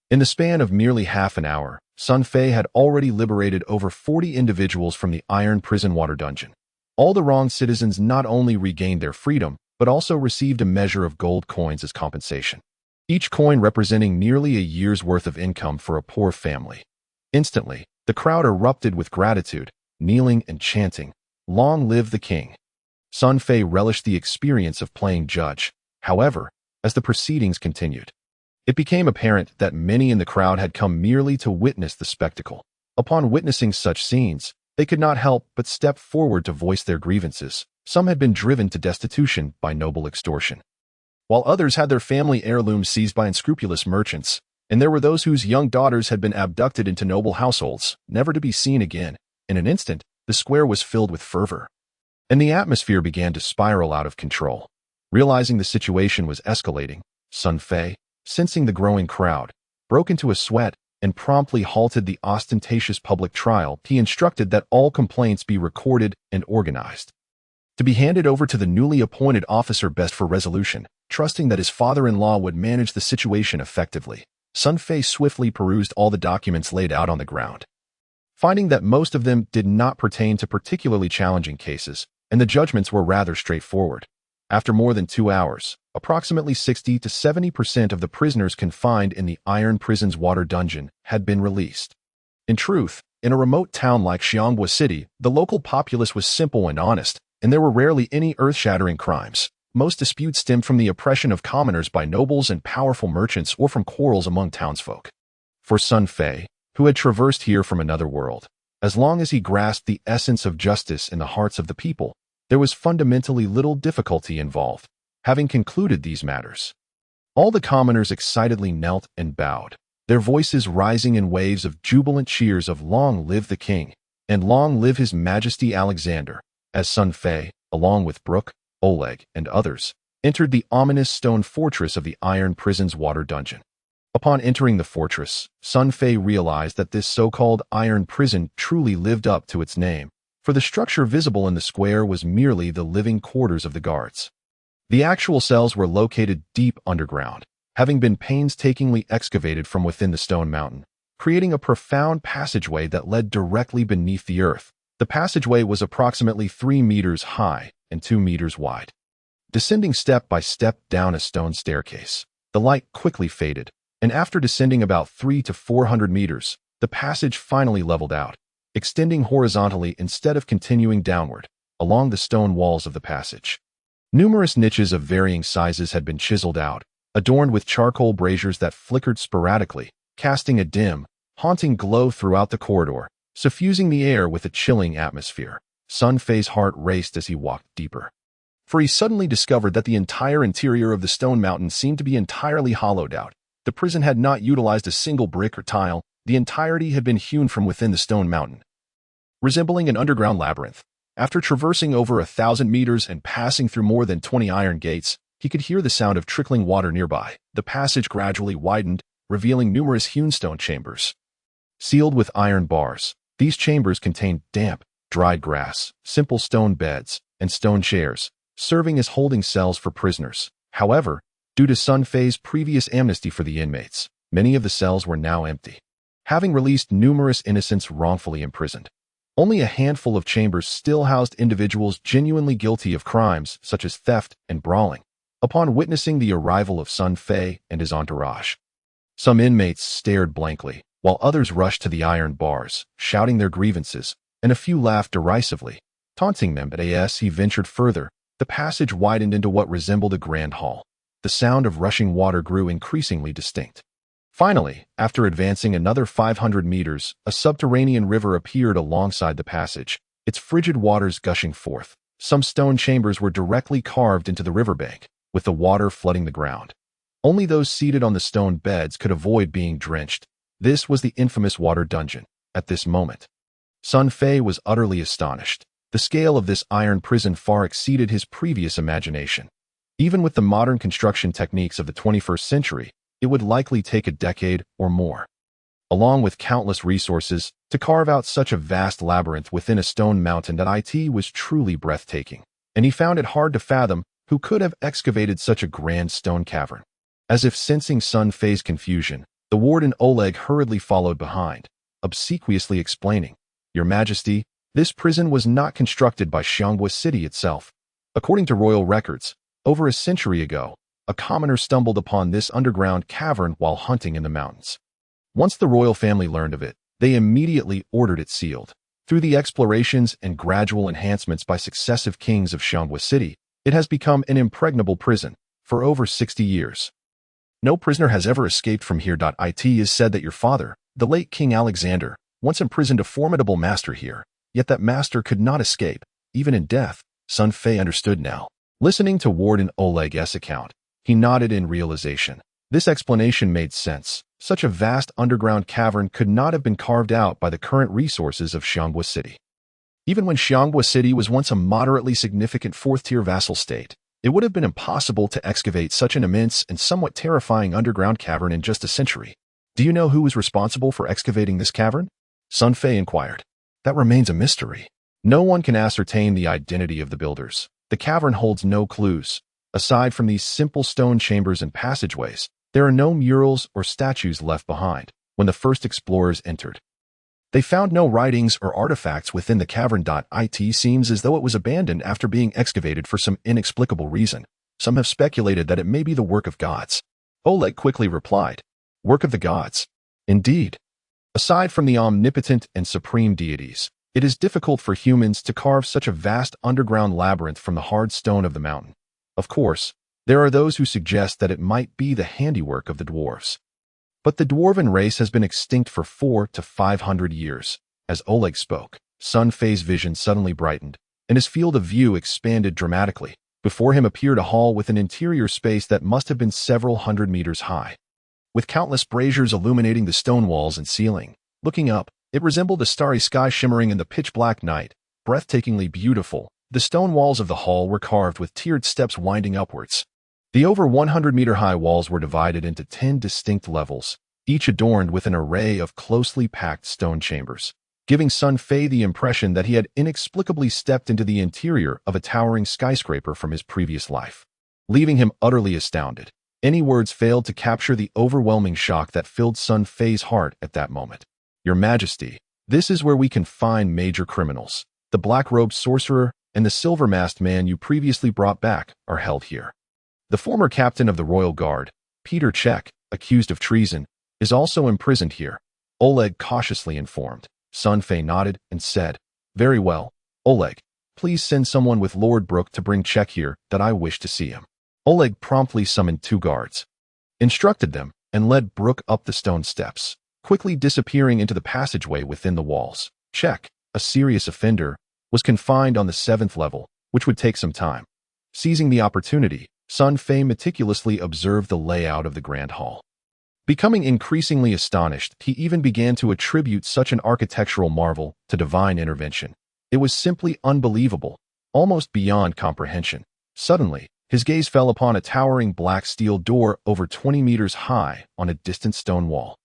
In the span of merely half an hour, Sun Fei had already liberated over 40 individuals from the iron prison water dungeon. All the wronged citizens not only regained their freedom, but also received a measure of gold coins as compensation, each coin representing nearly a year's worth of income for a poor family. Instantly, the crowd erupted with gratitude, kneeling and chanting, "Long live the king." Sun Fei relished the experience of playing judge. However, as the proceedings continued, it became apparent that many in the crowd had come merely to witness the spectacle. Upon witnessing such scenes, they could not help but step forward to voice their grievances. Some had been driven to destitution by noble extortion, while others had their family heirlooms seized by unscrupulous merchants, and there were those whose young daughters had been abducted into noble households, never to be seen again. In an instant, the square was filled with fervor, and the atmosphere began to spiral out of control. Realizing the situation was escalating, Sun Fei, sensing the growing crowd, broke into a sweat and promptly halted the ostentatious public trial. He instructed that all complaints be recorded and organized, to be handed over to the newly appointed officer best for resolution. Trusting that his father-in-law would manage the situation effectively, Sun Fei swiftly perused all the documents laid out on the ground. Finding that most of them did not pertain to particularly challenging cases, and the judgments were rather straightforward. After more than 2 hours, approximately 60 to 70% of the prisoners confined in the iron prison's water dungeon had been released. In truth, In a remote town like Xianghua City, the local populace was simple and honest, and there were rarely any earth-shattering crimes. Most disputes stemmed from the oppression of commoners by nobles and powerful merchants or from quarrels among townsfolk. For Sun Fei, who had traversed here from another world, as long as he grasped the essence of justice in the hearts of the people, there was fundamentally little difficulty involved. Having concluded these matters, all the commoners excitedly knelt and bowed, their voices rising in waves of jubilant cheers of "Long live the king," and "Long live his majesty Alexander," as Sun Fei, along with Brooke, Oleg, and others, entered the ominous stone fortress of the Iron Prison's water dungeon. Upon entering the fortress, Sun Fei realized that this so-called Iron Prison truly lived up to its name, for the structure visible in the square was merely the living quarters of the guards. The actual cells were located deep underground, having been painstakingly excavated from within the stone mountain, creating a profound passageway that led directly beneath the earth. The passageway was approximately 3 meters high and 2 meters wide. Descending step by step down a stone staircase, the light quickly faded, and after descending about 300 to 400 meters, the passage finally leveled out, extending horizontally instead of continuing downward, along the stone walls of the passage. Numerous niches of varying sizes had been chiseled out, adorned with charcoal braziers that flickered sporadically, casting a dim, haunting glow throughout the corridor, suffusing the air with a chilling atmosphere. Sun Fei's heart raced as he walked deeper, for he suddenly discovered that the entire interior of the stone mountain seemed to be entirely hollowed out. The prison had not utilized a single brick or tile. The entirety had been hewn from within the stone mountain, resembling an underground labyrinth. After traversing over 1,000 meters and passing through more than 20 iron gates, he could hear the sound of trickling water nearby. The passage gradually widened, revealing numerous hewn stone chambers, sealed with iron bars. These chambers contained damp, dried grass, simple stone beds, and stone chairs, serving as holding cells for prisoners. However, due to Sun Fei's previous amnesty for the inmates, many of the cells were now empty, having released numerous innocents wrongfully imprisoned. Only a handful of chambers still housed individuals genuinely guilty of crimes such as theft and brawling. Upon witnessing the arrival of Sun Fei and his entourage, some inmates stared blankly, while others rushed to the iron bars, shouting their grievances, and a few laughed derisively, taunting them. But as he ventured further, the passage widened into what resembled a grand hall. The sound of rushing water grew increasingly distinct. Finally, after advancing another 500 meters, a subterranean river appeared alongside the passage, its frigid waters gushing forth. Some stone chambers were directly carved into the riverbank, with the water flooding the ground. Only those seated on the stone beds could avoid being drenched. This was the infamous water dungeon. At this moment, Sun Fei was utterly astonished. The scale of this iron prison far exceeded his previous imagination. Even with the modern construction techniques of the 21st century, it would likely take a decade or more, along with countless resources, to carve out such a vast labyrinth within a stone mountain. That it was truly breathtaking, and he found it hard to fathom who could have excavated such a grand stone cavern. As if sensing Sun Fei's confusion, the warden Oleg hurriedly followed behind, obsequiously explaining, "Your Majesty, this prison was not constructed by Xianghua City itself. According to royal records, over a century ago, a commoner stumbled upon this underground cavern while hunting in the mountains. Once the royal family learned of it, they immediately ordered it sealed. Through the explorations and gradual enhancements by successive kings of Xianghua City, it has become an impregnable prison for over 60 years. No prisoner has ever escaped from here. It is said that your father, the late King Alexander, once imprisoned a formidable master here, yet that master could not escape, even in death." Sun Fei understood now. Listening to Warden Oleg's account, he nodded in realization. This explanation made sense. Such a vast underground cavern could not have been carved out by the current resources of Xianghua City. Even when Xianghua City was once a moderately significant fourth-tier vassal state, it would have been impossible to excavate such an immense and somewhat terrifying underground cavern in just a century. "Do you know who was responsible for excavating this cavern?" Sun Fei inquired. "That remains a mystery. No one can ascertain the identity of the builders. The cavern holds no clues. Aside from these simple stone chambers and passageways, there are no murals or statues left behind. When the first explorers entered, they found no writings or artifacts within the cavern. It seems as though it was abandoned after being excavated for some inexplicable reason. Some have speculated that it may be the work of gods." Oleg quickly replied, "Work of the gods? Indeed. Aside from the omnipotent and supreme deities, it is difficult for humans to carve such a vast underground labyrinth from the hard stone of the mountain. Of course, there are those who suggest that it might be the handiwork of the dwarves. But the dwarven race has been extinct for 400 to 500 years. As Oleg spoke, Sun Fei's vision suddenly brightened, and his field of view expanded dramatically. Before him appeared a hall with an interior space that must have been several hundred meters high. With countless braziers illuminating the stone walls and ceiling, looking up, it resembled a starry sky shimmering in the pitch-black night, breathtakingly beautiful. The stone walls of the hall were carved with tiered steps winding upwards. The over 100-meter-high walls were divided into 10 distinct levels, each adorned with an array of closely packed stone chambers, giving Sun Fei the impression that he had inexplicably stepped into the interior of a towering skyscraper from his previous life, leaving him utterly astounded. Any words failed to capture the overwhelming shock that filled Sun Fei's heart at that moment. Your Majesty, this is where we can find major criminals. The black-robed sorcerer and the silver-masked man you previously brought back are held here. The former captain of the Royal Guard, Peter Czech, accused of treason, is also imprisoned here, Oleg cautiously informed. Sun Fei nodded and said, "Very well, Oleg, please send someone with Lord Brooke to bring Czech here that I wish to see him." Oleg promptly summoned 2 guards, instructed them, and led Brooke up the stone steps, quickly disappearing into the passageway within the walls. Czech, a serious offender, was confined on the 7th level, which would take some time. Seizing the opportunity, Sun Fei meticulously observed the layout of the Grand Hall. Becoming increasingly astonished, he even began to attribute such an architectural marvel to divine intervention. It was simply unbelievable, almost beyond comprehension. Suddenly, his gaze fell upon a towering black steel door over 20 meters high on a distant stone wall,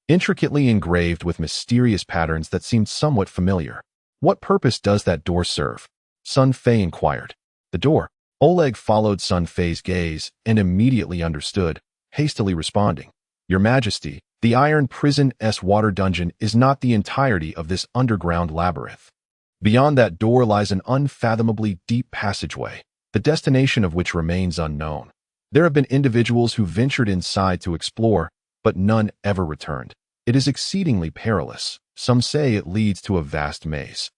intricately engraved with mysterious patterns that seemed somewhat familiar. "What purpose does that door serve?" Sun Fei inquired. "The door." Oleg followed Sun Fei's gaze and immediately understood, hastily responding, "Your Majesty, the Iron Prison's water dungeon is not the entirety of this underground labyrinth. Beyond that door lies an unfathomably deep passageway, the destination of which remains unknown. There have been individuals who ventured inside to explore, but none ever returned. It is exceedingly perilous. Some say it leads to a vast maze,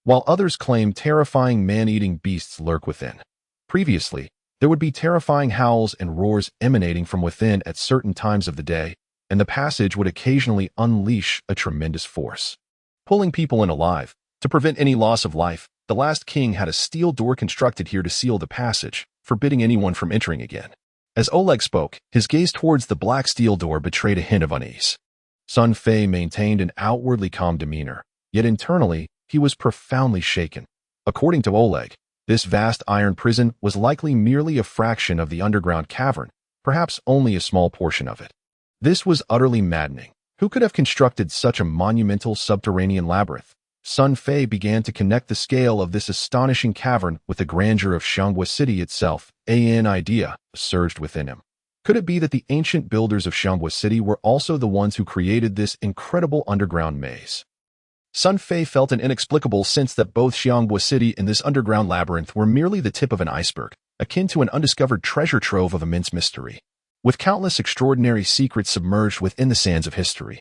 while others claim terrifying man-eating beasts lurk within. Previously, there would be terrifying howls and roars emanating from within at certain times of the day, and the passage would occasionally unleash a tremendous force, pulling people in alive. To prevent any loss of life, the last king had a steel door constructed here to seal the passage, forbidding anyone from entering again. As Oleg spoke, his gaze towards the black steel door betrayed a hint of unease. Sun Fei maintained an outwardly calm demeanor, yet internally, he was profoundly shaken. According to Oleg, this vast iron prison was likely merely a fraction of the underground cavern, perhaps only a small portion of it. This was utterly maddening. Who could have constructed such a monumental subterranean labyrinth? Sun Fei began to connect the scale of this astonishing cavern with the grandeur of Xianghua City itself. An idea surged within him. Could it be that the ancient builders of Xianghua City were also the ones who created this incredible underground maze? Sun Fei felt an inexplicable sense that both Xianghua City and this underground labyrinth were merely the tip of an iceberg, akin to an undiscovered treasure trove of immense mystery, with countless extraordinary secrets submerged within the sands of history,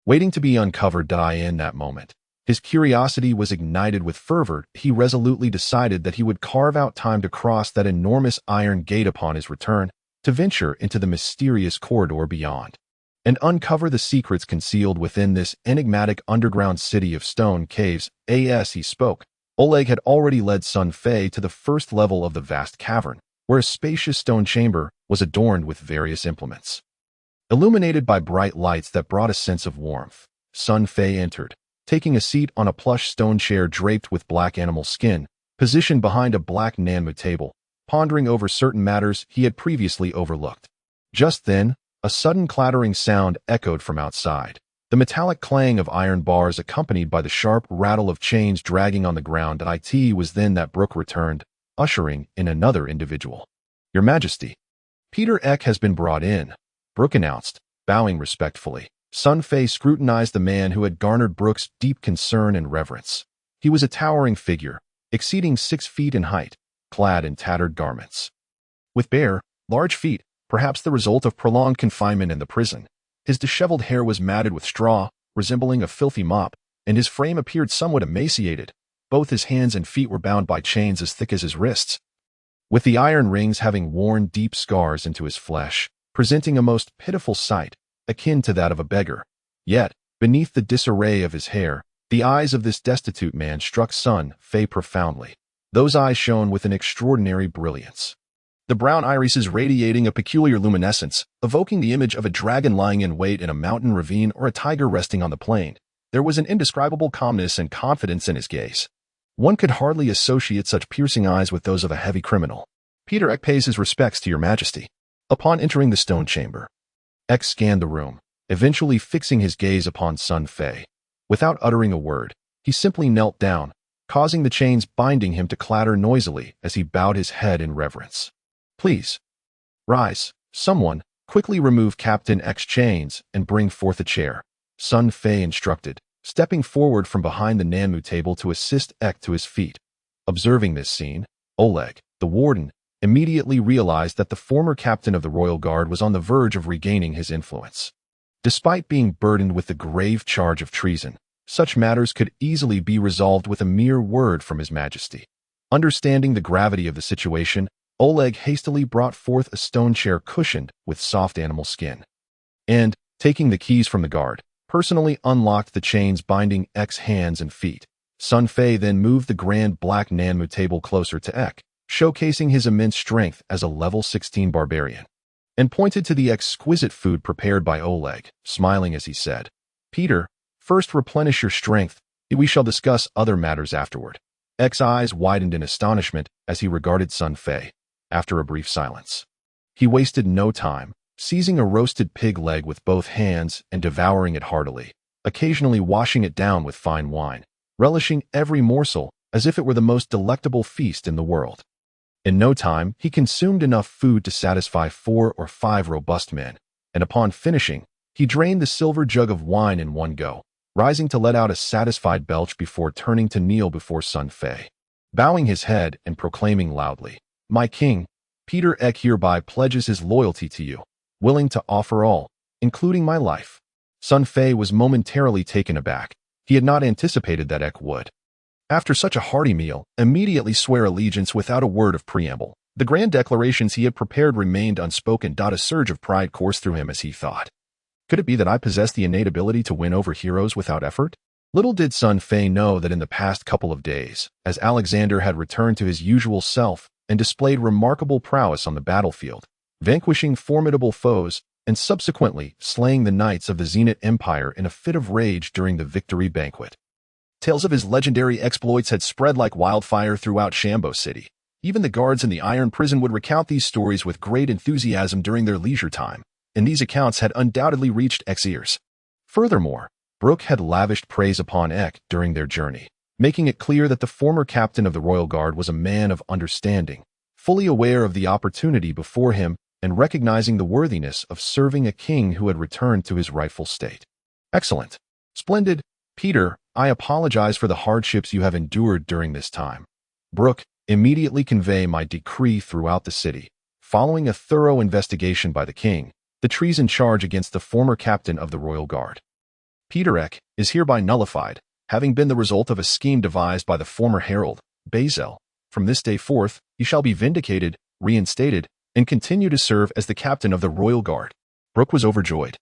waiting to be uncovered. In that moment, his curiosity was ignited with fervor. He resolutely decided that he would carve out time to cross that enormous iron gate upon his return, to venture into the mysterious corridor beyond, and uncover the secrets concealed within this enigmatic underground city of stone caves. As he spoke, Oleg had already led Sun Fei to the first level of the vast cavern, where a spacious stone chamber was adorned with various implements. Illuminated by bright lights that brought a sense of warmth, Sun Fei entered, taking a seat on a plush stone chair draped with black animal skin, positioned behind a black Nanmu table, pondering over certain matters he had previously overlooked. Just then, a sudden clattering sound echoed from outside, the metallic clang of iron bars accompanied by the sharp rattle of chains dragging on the ground. It was then that Brooke returned, ushering in another individual. "Your Majesty, Peter Eck has been brought in," Brooke announced, bowing respectfully. Sun Fei scrutinized the man who had garnered Brooke's deep concern and reverence. He was a towering figure, exceeding 6 feet in height, clad in tattered garments. With bare, large feet, perhaps the result of prolonged confinement in the prison, his disheveled hair was matted with straw, resembling a filthy mop, and his frame appeared somewhat emaciated. Both his hands and feet were bound by chains as thick as his wrists, with the iron rings having worn deep scars into his flesh, presenting a most pitiful sight, akin to that of a beggar. Yet, beneath the disarray of his hair, the eyes of this destitute man struck Fei profoundly. Those eyes shone with an extraordinary brilliance, the brown irises radiating a peculiar luminescence, evoking the image of a dragon lying in wait in a mountain ravine or a tiger resting on the plain. There was an indescribable calmness and confidence in his gaze. One could hardly associate such piercing eyes with those of a heavy criminal. Peter Ek pays his respects to your majesty. Upon entering the stone chamber, Ek scanned the room, eventually fixing his gaze upon Fei. Without uttering a word, he simply knelt down, causing the chains binding him to clatter noisily as he bowed his head in reverence. Please, rise. Someone, quickly remove Captain Ek's chains and bring forth a chair, Fei instructed, stepping forward from behind the Nanmu table to assist Ek to his feet. Observing this scene, Oleg, the warden, immediately realized that the former captain of the royal guard was on the verge of regaining his influence. Despite being burdened with the grave charge of treason, such matters could easily be resolved with a mere word from His Majesty. Understanding the gravity of the situation, Oleg hastily brought forth a stone chair cushioned with soft animal skin, and, taking the keys from the guard, personally unlocked the chains binding Ek's hands and feet. Fei then moved the grand black Nanmu table closer to Ek, showcasing his immense strength as a level 16 barbarian, and pointed to the exquisite food prepared by Oleg, smiling as he said, Peter, first replenish your strength, we shall discuss other matters afterward. Ek's eyes widened in astonishment as he regarded Fei. After a brief silence, he wasted no time, seizing a roasted pig leg with both hands and devouring it heartily, occasionally washing it down with fine wine, relishing every morsel as if it were the most delectable feast in the world. In no time, he consumed enough food to satisfy 4 or 5 robust men, and upon finishing, he drained the silver jug of wine in one go, rising to let out a satisfied belch before turning to kneel before Fei, bowing his head and proclaiming loudly, My king, Peter Ek hereby pledges his loyalty to you, willing to offer all, including my life. Fei was momentarily taken aback. He had not anticipated that Ek would, after such a hearty meal, immediately swear allegiance without a word of preamble. The grand declarations he had prepared remained unspoken. A surge of pride coursed through him as he thought, could it be that I possess the innate ability to win over heroes without effort? Little did Fei know that in the past couple of days, as Alexander had returned to his usual self and displayed remarkable prowess on the battlefield, vanquishing formidable foes and subsequently slaying the knights of the Zenit Empire in a fit of rage during the victory banquet. Tales of his legendary exploits had spread like wildfire throughout Shambo City. Even the guards in the iron prison would recount these stories with great enthusiasm during their leisure time, and these accounts had undoubtedly reached Ek's ears. Furthermore, Brooke had lavished praise upon Ek during their journey, making it clear that the former captain of the royal guard was a man of understanding, fully aware of the opportunity before him and recognizing the worthiness of serving a king who had returned to his rightful state. Excellent. Splendid. Peter, I apologize for the hardships you have endured during this time. Brooke, immediately convey my decree throughout the city. Following a thorough investigation by the king, the treason charge against the former captain of the royal guard, Peter Ek, is hereby nullified, having been the result of a scheme devised by the former herald, Bazel. From this day forth, he shall be vindicated, reinstated, and continue to serve as the captain of the royal guard. Brooke was overjoyed,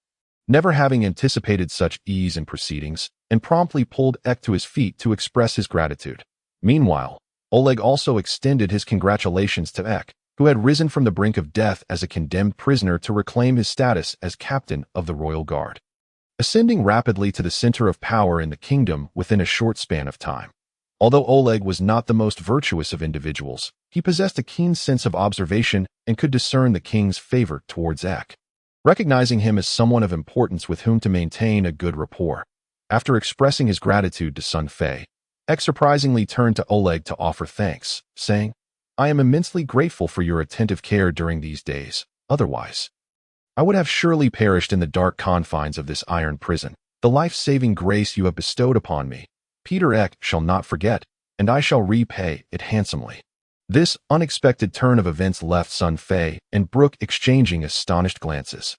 never having anticipated such ease in proceedings, and promptly pulled Ek to his feet to express his gratitude. Meanwhile, Oleg also extended his congratulations to Ek, who had risen from the brink of death as a condemned prisoner to reclaim his status as captain of the royal guard, ascending rapidly to the center of power in the kingdom within a short span of time. Although Oleg was not the most virtuous of individuals, he possessed a keen sense of observation and could discern the king's favor towards Ek, recognizing him as someone of importance with whom to maintain a good rapport. After expressing his gratitude to Fei, Ek surprisingly turned to Oleg to offer thanks, saying, I am immensely grateful for your attentive care during these days. Otherwise, I would have surely perished in the dark confines of this iron prison. The life-saving grace you have bestowed upon me, Peter Ek shall not forget, and I shall repay it handsomely. This unexpected turn of events left Fei and Brooke exchanging astonished glances.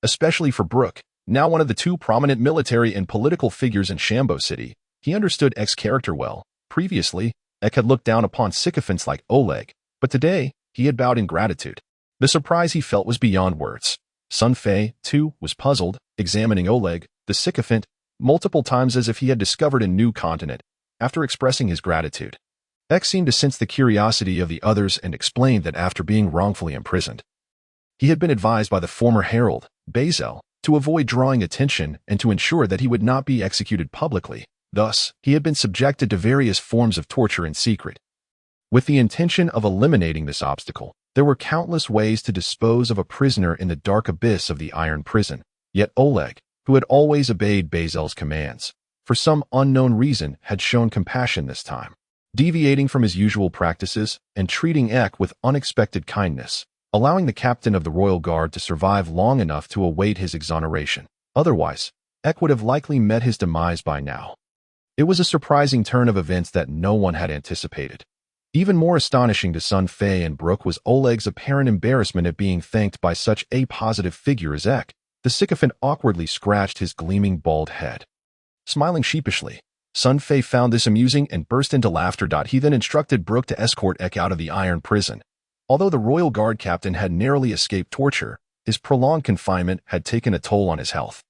Especially for Brooke, Now one of the two prominent military and political figures in Shambo City, he understood Ek's character well. Previously, Ek had looked down upon sycophants like Oleg, but today he had bowed in gratitude. The surprise he felt was beyond words. Sun Fei, too, was puzzled, examining Oleg, the sycophant, multiple times as if he had discovered a new continent. After expressing his gratitude, Ek seemed to sense the curiosity of the others and explained that after being wrongfully imprisoned, he had been advised by the former herald, Bazel, to avoid drawing attention and to ensure that he would not be executed publicly. Thus, he had been subjected to various forms of torture in secret. With the intention of eliminating this obstacle, there were countless ways to dispose of a prisoner in the dark abyss of the iron prison. Yet Oleg, who had always obeyed Bazel's commands, for some unknown reason had shown compassion this time, deviating from his usual practices and treating Ek with unexpected kindness, allowing the captain of the royal guard to survive long enough to await his exoneration. Otherwise, Ek would have likely met his demise by now. It was a surprising turn of events that no one had anticipated. Even more astonishing to Sun Fei and Brooke was Oleg's apparent embarrassment at being thanked by such a positive figure as Ek. The sycophant awkwardly scratched his gleaming bald head. Smiling sheepishly, Sun Fei found this amusing and burst into laughter. He then instructed Brooke to escort Ek out of the iron prison. Although the royal guard captain had narrowly escaped torture, his prolonged confinement had taken a toll on his health.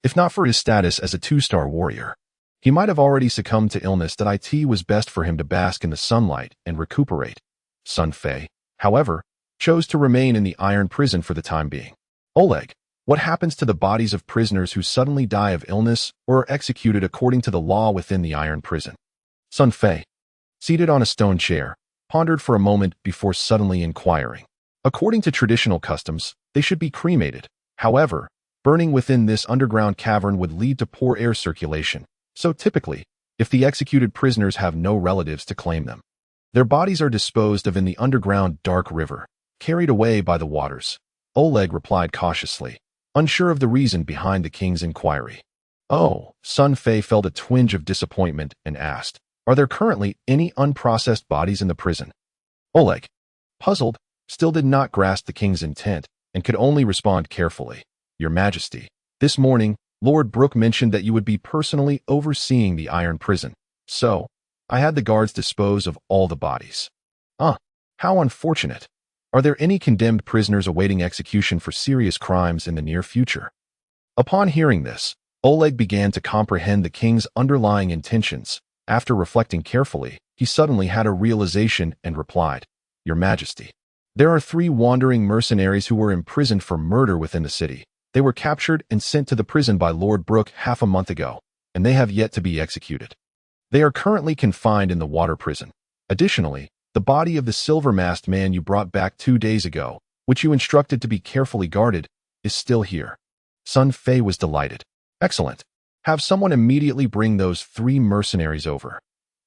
If not for his status as a two-star warrior, he might have already succumbed to illness. It was best for him to bask in the sunlight and recuperate. Sun Fei, however, chose to remain in the iron prison for the time being. Oleg, what happens to the bodies of prisoners who suddenly die of illness or are executed according to the law within the iron prison? Sun Fei, seated on a stone chair, pondered for a moment before suddenly inquiring. According to traditional customs, they should be cremated. However, burning within this underground cavern would lead to poor air circulation. So typically, if the executed prisoners have no relatives to claim them, their bodies are disposed of in the underground dark river, carried away by the waters. Oleg replied cautiously, unsure of the reason behind the king's inquiry. Oh, Sun Fei felt a twinge of disappointment and asked, are there currently any unprocessed bodies in the prison? Oleg, puzzled, still did not grasp the king's intent and could only respond carefully. Your Majesty, this morning, Lord Brooke mentioned that you would be personally overseeing the iron prison, so I had the guards dispose of all the bodies. How unfortunate. Are there any condemned prisoners awaiting execution for serious crimes in the near future? Upon hearing this, Oleg began to comprehend the king's underlying intentions. After reflecting carefully, he suddenly had a realization and replied, Your Majesty, there are 3 wandering mercenaries who were imprisoned for murder within the city. They were captured and sent to the prison by Lord Brooke half a month ago, and they have yet to be executed. They are currently confined in the water prison. Additionally, the body of the silver-masked man you brought back 2 days ago, which you instructed to be carefully guarded, is still here. Sun Fei was delighted. Excellent. Have someone immediately bring those 3 mercenaries over.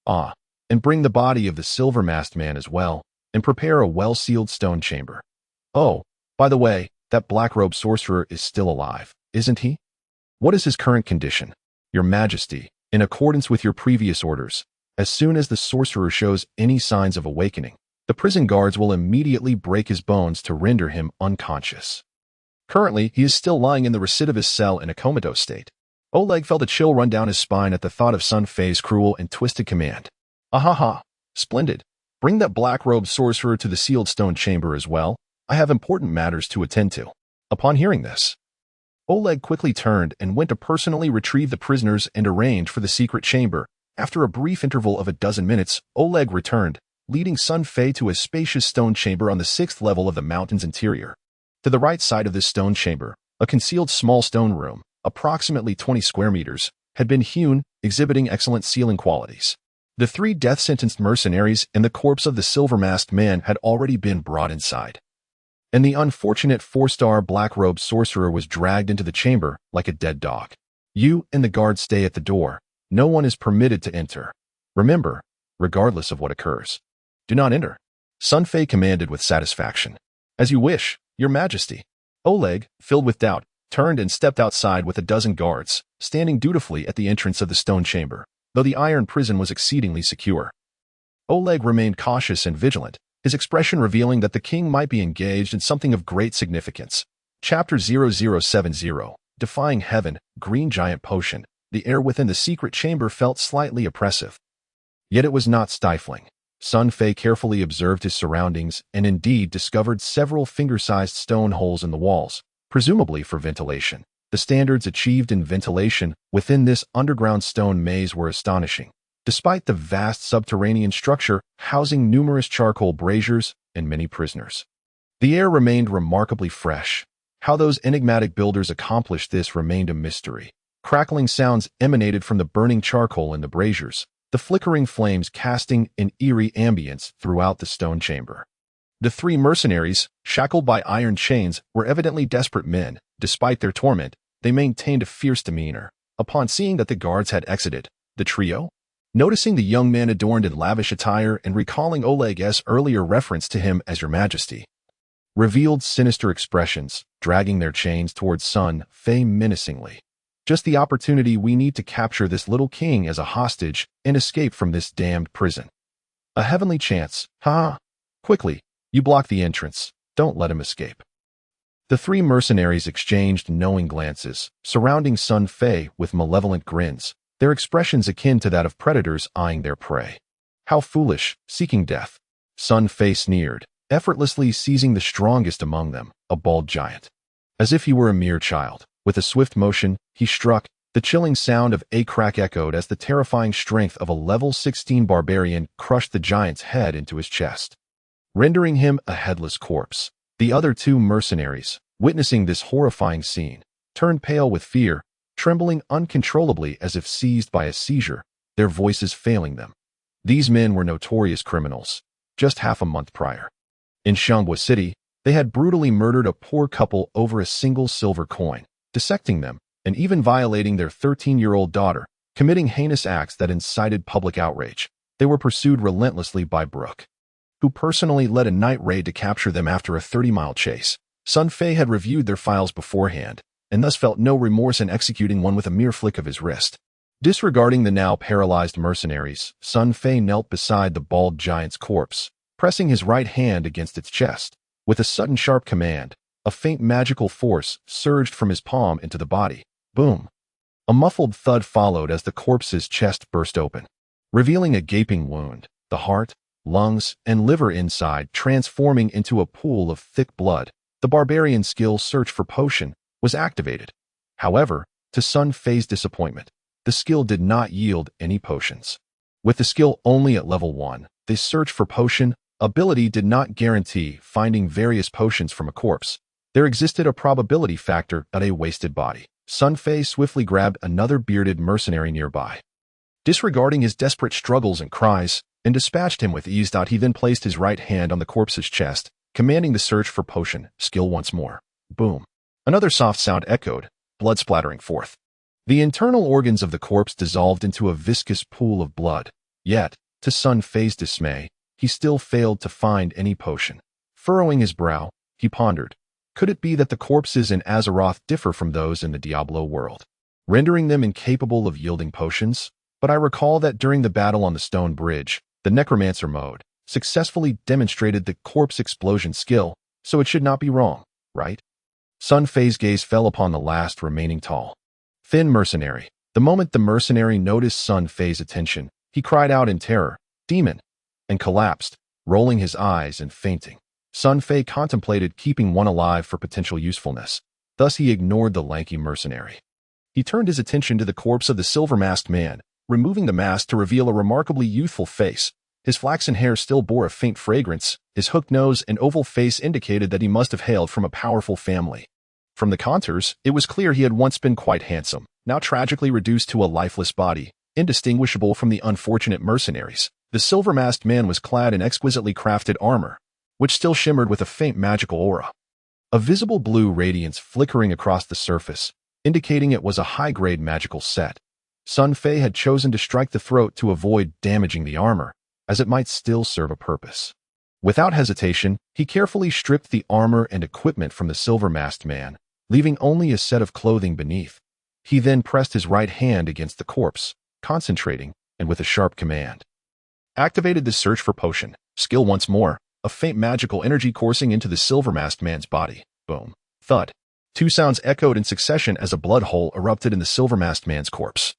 And bring the body of the silver-masked man as well, and prepare a well-sealed stone chamber. Oh, by the way, that black-robed sorcerer is still alive, isn't he? What is his current condition? Your Majesty, in accordance with your previous orders, as soon as the sorcerer shows any signs of awakening, the prison guards will immediately break his bones to render him unconscious. Currently, he is still lying in the recidivist cell in a comatose state. Oleg felt a chill run down his spine at the thought of Sun Fei's cruel and twisted command. Ahaha, splendid. Bring that black-robed sorcerer to the sealed stone chamber as well. I have important matters to attend to. Upon hearing this, Oleg quickly turned and went to personally retrieve the prisoners and arrange for the secret chamber. After a brief interval of 12 minutes, Oleg returned, leading Sun Fei to a spacious stone chamber on the 6th level of the mountain's interior. To the right side of this stone chamber, a concealed small stone room, approximately 20 square meters, had been hewn, exhibiting excellent ceiling qualities. The 3 death-sentenced mercenaries and the corpse of the silver-masked man had already been brought inside, and the unfortunate 4-star black-robed sorcerer was dragged into the chamber like a dead dog. You and the guards stay at the door. No one is permitted to enter. Remember, regardless of what occurs, do not enter. Sun Fei commanded with satisfaction. As you wish, Your Majesty. Oleg, filled with doubt, turned and stepped outside with 12 guards, standing dutifully at the entrance of the stone chamber, though the iron prison was exceedingly secure. Oleg remained cautious and vigilant, his expression revealing that the king might be engaged in something of great significance. Chapter 0070, defying heaven, green giant potion. The air within the secret chamber felt slightly oppressive. Yet it was not stifling. Sun Fei carefully observed his surroundings and indeed discovered several finger-sized stone holes in the walls, presumably for ventilation. The standards achieved in ventilation within this underground stone maze were astonishing, despite the vast subterranean structure housing numerous charcoal braziers and many prisoners. The air remained remarkably fresh. How those enigmatic builders accomplished this remained a mystery. Crackling sounds emanated from the burning charcoal in the braziers, the flickering flames casting an eerie ambience throughout the stone chamber. The three mercenaries, shackled by iron chains, were evidently desperate men. Despite their torment, they maintained a fierce demeanor. Upon seeing that the guards had exited, the trio, noticing the young man adorned in lavish attire and recalling Oleg's earlier reference to him as Your Majesty, revealed sinister expressions, dragging their chains towards Sun Fei menacingly. Just the opportunity we need to capture this little king as a hostage and escape from this damned prison. A heavenly chance, ha! Quickly, you block the entrance. Don't let him escape. The three mercenaries exchanged knowing glances, surrounding Sun Fei with malevolent grins, their expressions akin to that of predators eyeing their prey. How foolish, seeking death. Sun Fei sneered, effortlessly seizing the strongest among them, a bald giant. As if he were a mere child, with a swift motion, he struck. The chilling sound of a crack echoed as the terrifying strength of a level 16 barbarian crushed the giant's head into his chest, rendering him a headless corpse. The other two mercenaries, witnessing this horrifying scene, turned pale with fear, trembling uncontrollably as if seized by a seizure, their voices failing them. These men were notorious criminals. Just half a month prior, in Xianghua City, they had brutally murdered a poor couple over a single silver coin, dissecting them, and even violating their 13-year-old daughter, committing heinous acts that incited public outrage. They were pursued relentlessly by Brooke, who personally led a night raid to capture them after a 30-mile chase. Sun Fei had reviewed their files beforehand, and thus felt no remorse in executing one with a mere flick of his wrist. Disregarding the now paralyzed mercenaries, Sun Fei knelt beside the bald giant's corpse, pressing his right hand against its chest. With a sudden sharp command, a faint magical force surged from his palm into the body. Boom! A muffled thud followed as the corpse's chest burst open, revealing a gaping wound, the heart, lungs, and liver inside transforming into a pool of thick blood. The barbarian's skill search for potion was activated. However, to Sun Fei's disappointment, the skill did not yield any potions. With the skill only at level 1, the search for potion ability did not guarantee finding various potions from a corpse. There existed a probability factor at a wasted body. Sun Fei swiftly grabbed another bearded mercenary nearby, disregarding his desperate struggles and cries, and dispatched him with ease. He then placed his right hand on the corpse's chest, commanding the search for potion skill once more. Boom! Another soft sound echoed, blood splattering forth. The internal organs of the corpse dissolved into a viscous pool of blood. Yet, to Sun Fei's dismay, he still failed to find any potion. Furrowing his brow, he pondered. Could it be that the corpses in Azeroth differ from those in the Diablo world, rendering them incapable of yielding potions? But I recall that during the battle on the stone bridge, the necromancer mode successfully demonstrated the corpse explosion skill, so it should not be wrong, right? Sun Fei's gaze fell upon the last remaining tall, thin mercenary. The moment the mercenary noticed Sun Fei's attention, he cried out in terror, "Demon!" and collapsed, rolling his eyes and fainting. Sun Fei contemplated keeping one alive for potential usefulness. Thus he ignored the lanky mercenary. He turned his attention to the corpse of the silver-masked man, removing the mask to reveal a remarkably youthful face. His flaxen hair still bore a faint fragrance. His hooked nose and oval face indicated that he must have hailed from a powerful family. From the contours, it was clear he had once been quite handsome, now tragically reduced to a lifeless body, indistinguishable from the unfortunate mercenaries. The silver-masked man was clad in exquisitely crafted armor, which still shimmered with a faint magical aura. A visible blue radiance flickering across the surface, indicating it was a high-grade magical set. Sun Fei had chosen to strike the throat to avoid damaging the armor, as it might still serve a purpose. Without hesitation, he carefully stripped the armor and equipment from the silver-masked man, leaving only a set of clothing beneath. He then pressed his right hand against the corpse, concentrating, and with a sharp command, activated the search for potion skill once more, a faint magical energy coursing into the silver-masked man's body. Boom. Thud. Two sounds echoed in succession as a blood hole erupted in the silver-masked man's corpse.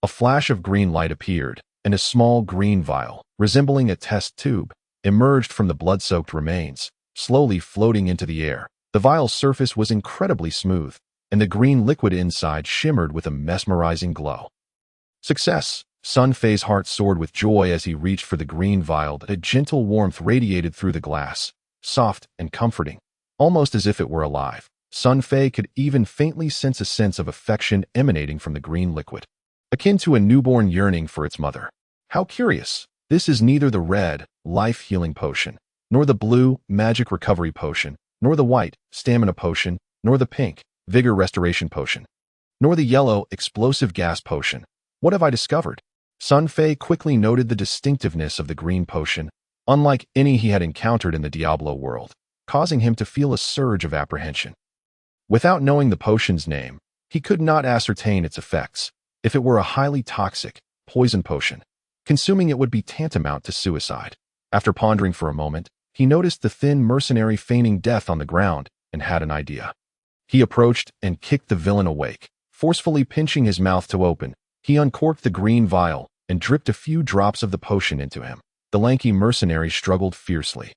A flash of green light appeared, and a small green vial, resembling a test tube, emerged from the blood-soaked remains, slowly floating into the air. The vial's surface was incredibly smooth, and the green liquid inside shimmered with a mesmerizing glow. Success! Sun Fei's heart soared with joy as he reached for the green vial. A gentle warmth radiated through the glass, soft and comforting, almost as if it were alive. Sun Fei could even faintly sense a sense of affection emanating from the green liquid, akin to a newborn yearning for its mother. How curious! This is neither the red, life-healing potion, nor the blue, magic recovery potion, nor the white, stamina potion, nor the pink, vigor restoration potion, nor the yellow, explosive gas potion. What have I discovered? Sun Fei quickly noted the distinctiveness of the green potion, unlike any he had encountered in the Diablo world, causing him to feel a surge of apprehension. Without knowing the potion's name, he could not ascertain its effects. If it were a highly toxic, poison potion, consuming it would be tantamount to suicide. After pondering for a moment, he noticed the thin mercenary feigning death on the ground and had an idea. He approached and kicked the villain awake. Forcefully pinching his mouth to open, he uncorked the green vial and dripped a few drops of the potion into him. The lanky mercenary struggled fiercely,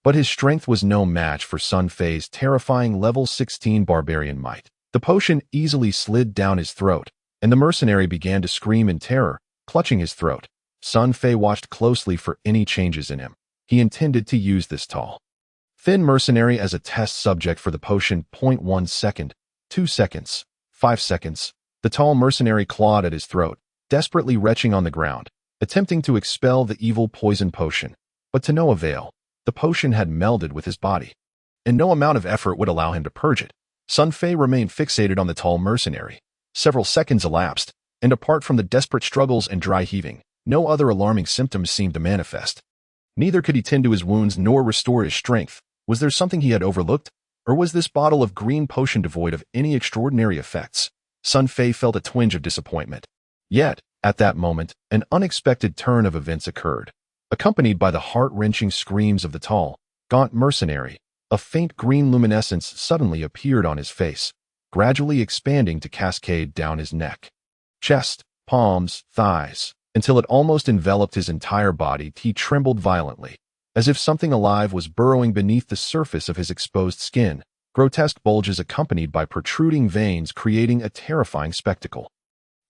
but his strength was no match for Sun Fei's terrifying level 16 barbarian might. The potion easily slid down his throat, and the mercenary began to scream in terror, clutching his throat. Sun Fei watched closely for any changes in him. He intended to use this tall, thin mercenary as a test subject for the potion. 1 second, 2 seconds, 5 seconds. The tall mercenary clawed at his throat, desperately retching on the ground, attempting to expel the evil poison potion, but to no avail. The potion had melded with his body, and no amount of effort would allow him to purge it. Sun Fei remained fixated on the tall mercenary. Several seconds elapsed, and apart from the desperate struggles and dry heaving, no other alarming symptoms seemed to manifest. Neither could he tend to his wounds nor restore his strength. Was there something he had overlooked, or was this bottle of green potion devoid of any extraordinary effects? Sun Fei felt a twinge of disappointment. Yet, at that moment, an unexpected turn of events occurred. Accompanied by the heart-wrenching screams of the tall, gaunt mercenary, a faint green luminescence suddenly appeared on his face, gradually expanding to cascade down his neck, chest, palms, thighs, until it almost enveloped his entire body. He trembled violently, as if something alive was burrowing beneath the surface of his exposed skin. Grotesque bulges accompanied by protruding veins creating a terrifying spectacle.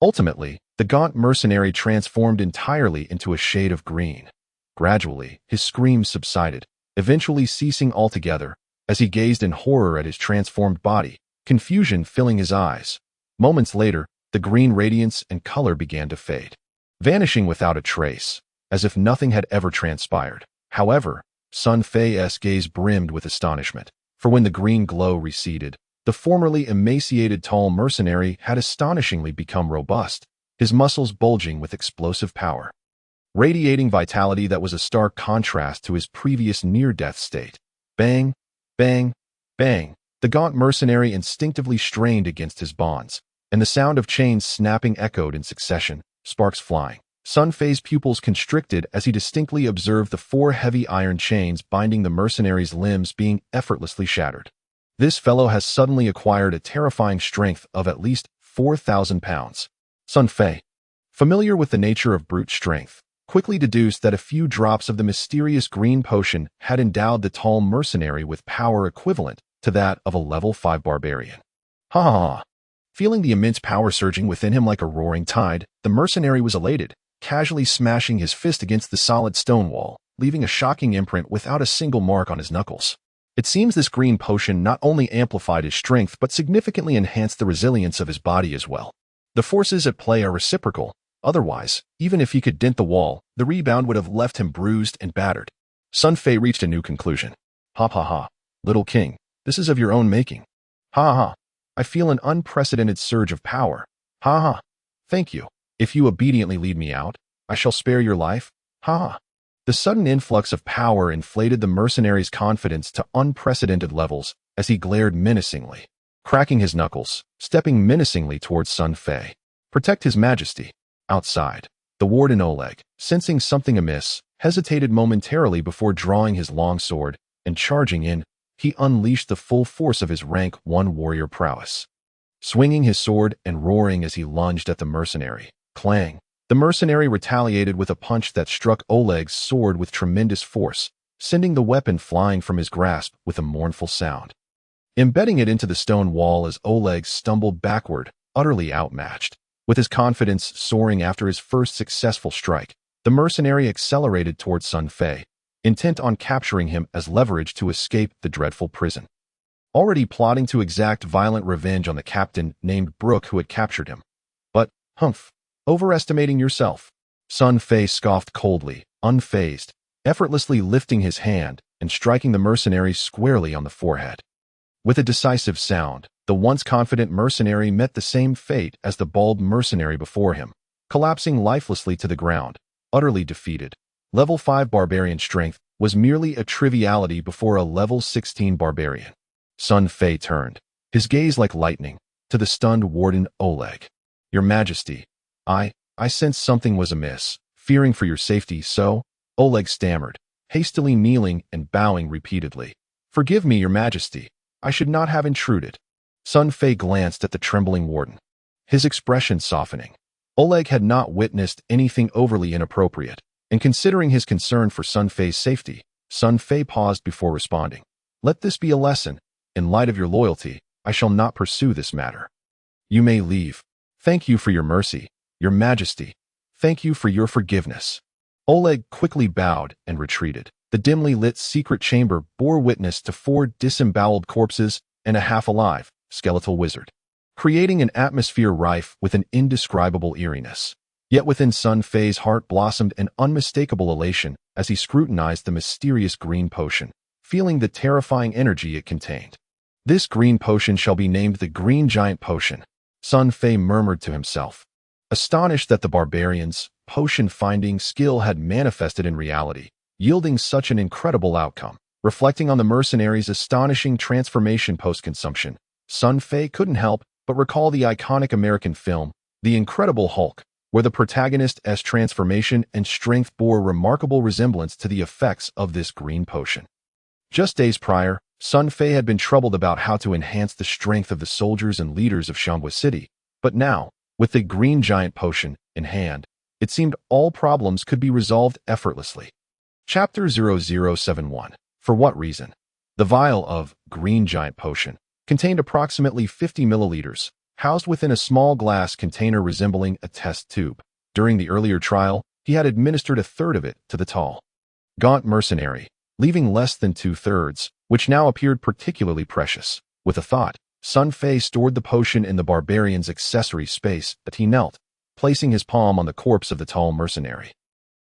Ultimately, the gaunt mercenary transformed entirely into a shade of green. Gradually, his screams subsided, eventually ceasing altogether, as he gazed in horror at his transformed body, confusion filling his eyes. Moments later, the green radiance and color began to fade, vanishing without a trace, as if nothing had ever transpired. However, Sun Fei's gaze brimmed with astonishment, for when the green glow receded, the formerly emaciated tall mercenary had astonishingly become robust, his muscles bulging with explosive power, radiating vitality that was a stark contrast to his previous near-death state. Bang, bang, bang. The gaunt mercenary instinctively strained against his bonds, and the sound of chains snapping echoed in succession, sparks flying. Sun Fei's pupils constricted as he distinctly observed the 4 heavy iron chains binding the mercenary's limbs being effortlessly shattered. This fellow has suddenly acquired a terrifying strength of at least 4,000 pounds. Sun Fei, familiar with the nature of brute strength, quickly deduced that a few drops of the mysterious green potion had endowed the tall mercenary with power equivalent to that of a level 5 barbarian. Ha ha ha! Feeling the immense power surging within him like a roaring tide, the mercenary was elated, casually smashing his fist against the solid stone wall, leaving a shocking imprint without a single mark on his knuckles. It seems this green potion not only amplified his strength but significantly enhanced the resilience of his body as well. The forces at play are reciprocal. Otherwise, even if he could dent the wall, the rebound would have left him bruised and battered. Sun Fei reached a new conclusion. Ha ha ha, little king, this is of your own making. Ha ha, I feel an unprecedented surge of power. Ha ha, thank you. If you obediently lead me out, I shall spare your life. Ha ha. The sudden influx of power inflated the mercenary's confidence to unprecedented levels as he glared menacingly, cracking his knuckles, stepping menacingly towards Sun Fei. Protect his majesty. Outside, the warden Oleg, sensing something amiss, hesitated momentarily before drawing his long sword and charging in. he unleashed the full force of his rank 1 warrior prowess. Swinging his sword and roaring as he lunged at the mercenary. Clang! The mercenary retaliated with a punch that struck Oleg's sword with tremendous force, sending the weapon flying from his grasp with a mournful sound. Embedding it into the stone wall as Oleg stumbled backward, utterly outmatched. With his confidence soaring after his first successful strike, the mercenary accelerated towards Sun Fei, intent on capturing him as leverage to escape the dreadful prison. Already plotting to exact violent revenge on the captain named Brooke who had captured him. But, humph, overestimating yourself. Sun Fei scoffed coldly, unfazed, effortlessly lifting his hand and striking the mercenary squarely on the forehead. With a decisive sound, the once confident mercenary met the same fate as the bald mercenary before him, collapsing lifelessly to the ground, utterly defeated. Level 5 barbarian strength was merely a triviality before a level 16 barbarian. Sun Fei turned, his gaze like lightning, to the stunned warden Oleg. "Your Majesty, I sensed something was amiss, fearing for your safety, so," Oleg stammered, hastily kneeling and bowing repeatedly. "Forgive me, Your Majesty. I should not have intruded." Sun Fei glanced at the trembling warden, his expression softening. Oleg had not witnessed anything overly inappropriate, and considering his concern for Sun Fei's safety, Sun Fei paused before responding. "Let this be a lesson. In light of your loyalty, I shall not pursue this matter. You may leave. Thank you for your mercy, Your Majesty. Thank you for your forgiveness." Oleg quickly bowed and retreated. The dimly lit secret chamber bore witness to 4 disemboweled corpses and a half-alive, skeletal wizard, creating an atmosphere rife with an indescribable eeriness. Yet within Sun Fei's heart blossomed an unmistakable elation as he scrutinized the mysterious green potion, feeling the terrifying energy it contained. "This green potion shall be named the Green Giant Potion," Sun Fei murmured to himself, astonished that the barbarian's potion-finding skill had manifested in reality, yielding such an incredible outcome. Reflecting on the mercenary's astonishing transformation post-consumption, Sun Fei couldn't help but recall the iconic American film, The Incredible Hulk, where the protagonist's transformation and strength bore remarkable resemblance to the effects of this green potion. Just days prior, Sun Fei had been troubled about how to enhance the strength of the soldiers and leaders of Xianghua City, but now, with the Green Giant Potion in hand, it seemed all problems could be resolved effortlessly. Chapter 0071. For what reason? The vial of Green Giant Potion contained approximately 50 milliliters, housed within a small glass container resembling a test tube. During the earlier trial, he had administered a third of it to the tall, gaunt mercenary, leaving less than 2/3, which now appeared particularly precious. With a thought, Sun Fei stored the potion in the barbarian's accessory space that he knelt, placing his palm on the corpse of the tall mercenary.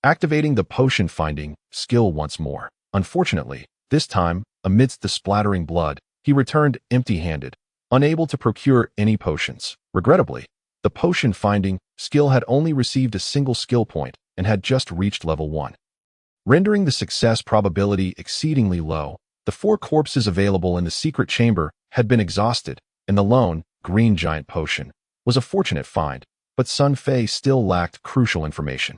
Activating the potion-finding skill once more. Unfortunately, this time, amidst the splattering blood, he returned empty-handed, unable to procure any potions. Regrettably, the potion-finding skill had only received a single skill point and had just reached level 1. Rendering the success probability exceedingly low, the 4 corpses available in the secret chamber had been exhausted, and the lone, Green Giant Potion was a fortunate find, but Sun Fei still lacked crucial information.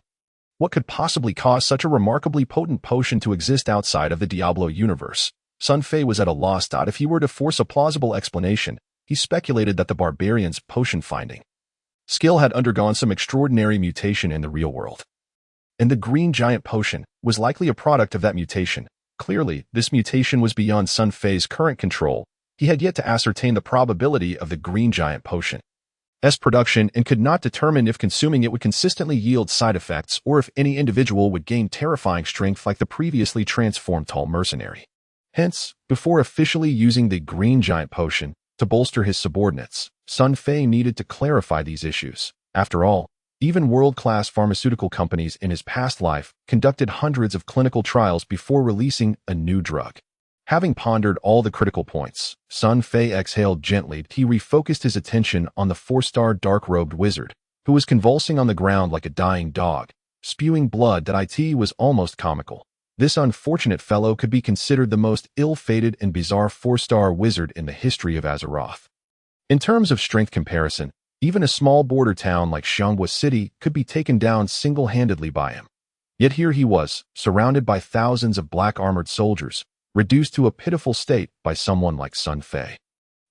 What could possibly cause such a remarkably potent potion to exist outside of the Diablo universe? Sun Fei was at a loss. If he were to force a plausible explanation, he speculated that the barbarian's potion-finding skill had undergone some extraordinary mutation in the real world, and the Green Giant Potion was likely a product of that mutation. Clearly, this mutation was beyond Sun Fei's current control. He had yet to ascertain the probability of the Green Giant Potion's production and could not determine if consuming it would consistently yield side effects or if any individual would gain terrifying strength like the previously transformed tall mercenary. Hence, before officially using the Green Giant Potion to bolster his subordinates, Sun Fei needed to clarify these issues. After all, even world-class pharmaceutical companies in his past life conducted hundreds of clinical trials before releasing a new drug. Having pondered all the critical points, Sun Fei exhaled gently. He refocused his attention on the 4-star dark-robed wizard, who was convulsing on the ground like a dying dog, spewing blood that was almost comical. This unfortunate fellow could be considered the most ill-fated and bizarre 4-star wizard in the history of Azeroth. In terms of strength comparison, even a small border town like Xianghua City could be taken down single-handedly by him. Yet here he was, surrounded by thousands of black-armored soldiers, reduced to a pitiful state by someone like Sun Fei,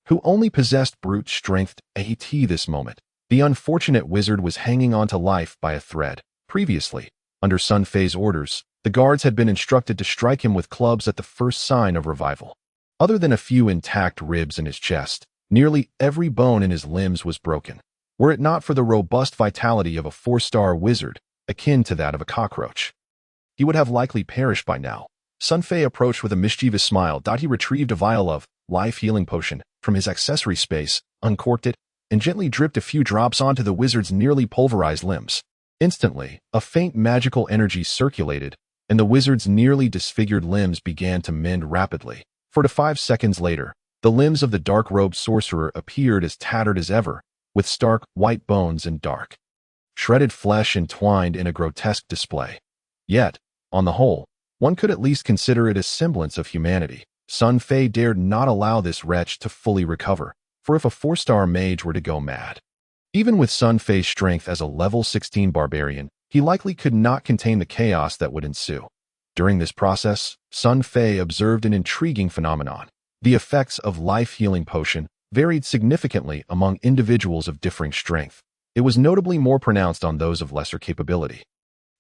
who only possessed brute strength. At this moment, the unfortunate wizard was hanging on to life by a thread. Previously, under Sun Fei's orders, the guards had been instructed to strike him with clubs at the first sign of revival. Other than a few intact ribs in his chest, nearly every bone in his limbs was broken. Were it not for the robust vitality of a 4-star wizard, akin to that of a cockroach, he would have likely perished by now. Sun Fei approached with a mischievous smile. He retrieved a vial of life-healing potion from his accessory space, uncorked it, and gently dripped a few drops onto the wizard's nearly pulverized limbs. Instantly, a faint magical energy circulated, and the wizard's nearly disfigured limbs began to mend rapidly. 4 to 5 seconds later, the limbs of the dark-robed sorcerer appeared as tattered as ever, with stark, white bones and dark, shredded flesh entwined in a grotesque display. Yet, on the whole, one could at least consider it a semblance of humanity. Sun Fei dared not allow this wretch to fully recover, for if a 4-star mage were to go mad, even with Sun Fei's strength as a level 16 barbarian, he likely could not contain the chaos that would ensue. During this process, Sun Fei observed an intriguing phenomenon. The effects of life-healing potion varied significantly among individuals of differing strength. It was notably more pronounced on those of lesser capability,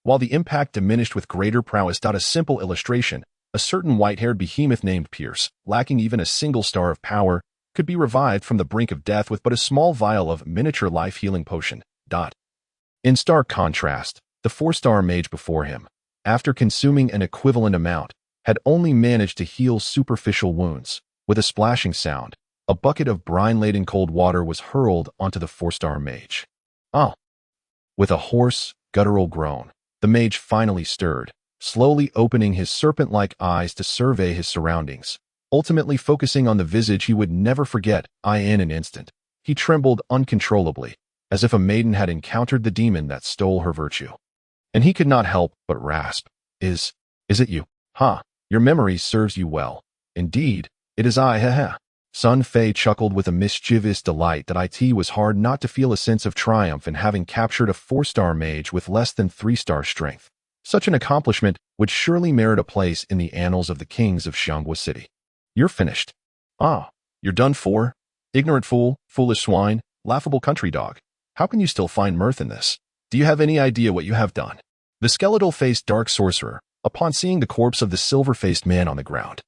while the impact diminished with greater prowess. A simple illustration: a certain white-haired behemoth named Pierce, lacking even a single star of power, could be revived from the brink of death with but a small vial of miniature life-healing potion. In stark contrast, the 4-star mage before him, after consuming an equivalent amount, had only managed to heal superficial wounds. With a splashing sound, a bucket of brine-laden cold water was hurled onto the 4-star mage. With a hoarse, guttural groan, the mage finally stirred, slowly opening his serpent-like eyes to survey his surroundings, ultimately focusing on the visage he would never forget. In an instant, he trembled uncontrollably, as if a maiden had encountered the demon that stole her virtue. And he could not help but rasp, Is it you? Your memory serves you well. Indeed, it is I, Sun Fei chuckled with a mischievous delight. It was hard not to feel a sense of triumph in having captured a 4-star mage with less than 3-star strength. Such an accomplishment would surely merit a place in the annals of the kings of Xianghua City. You're finished. You're done for? Ignorant fool, foolish swine, laughable country dog. How can you still find mirth in this? Do you have any idea what you have done? The skeletal-faced dark sorcerer, upon seeing the corpse of the silver-faced man on the ground,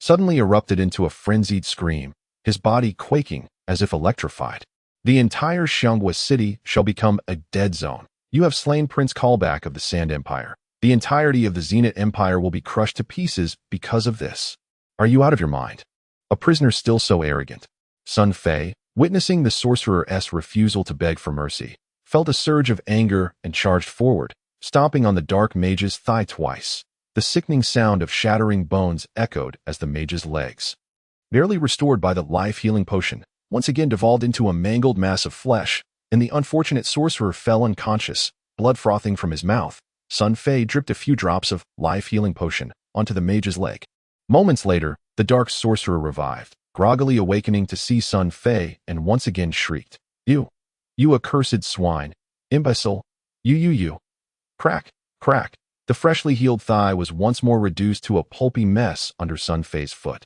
suddenly erupted into a frenzied scream, his body quaking as if electrified. The entire Xianghua City shall become a dead zone. You have slain Prince Callback of the Sand Empire. The entirety of the Zenith Empire will be crushed to pieces because of this. Are you out of your mind? A prisoner still so arrogant? Sun Fei, witnessing the sorcerer's refusal to beg for mercy, felt a surge of anger and charged forward, stomping on the dark mage's thigh twice. The sickening sound of shattering bones echoed as the mage's legs, barely restored by the life-healing potion, once again devolved into a mangled mass of flesh, and the unfortunate sorcerer fell unconscious, blood frothing from his mouth. Sun Fei dripped a few drops of life-healing potion onto the mage's leg. Moments later, the dark sorcerer revived, groggily awakening to see Sun Fei, and once again shrieked, You accursed swine, imbecile, you. Crack, crack. The freshly healed thigh was once more reduced to a pulpy mess under Sun Fei's foot.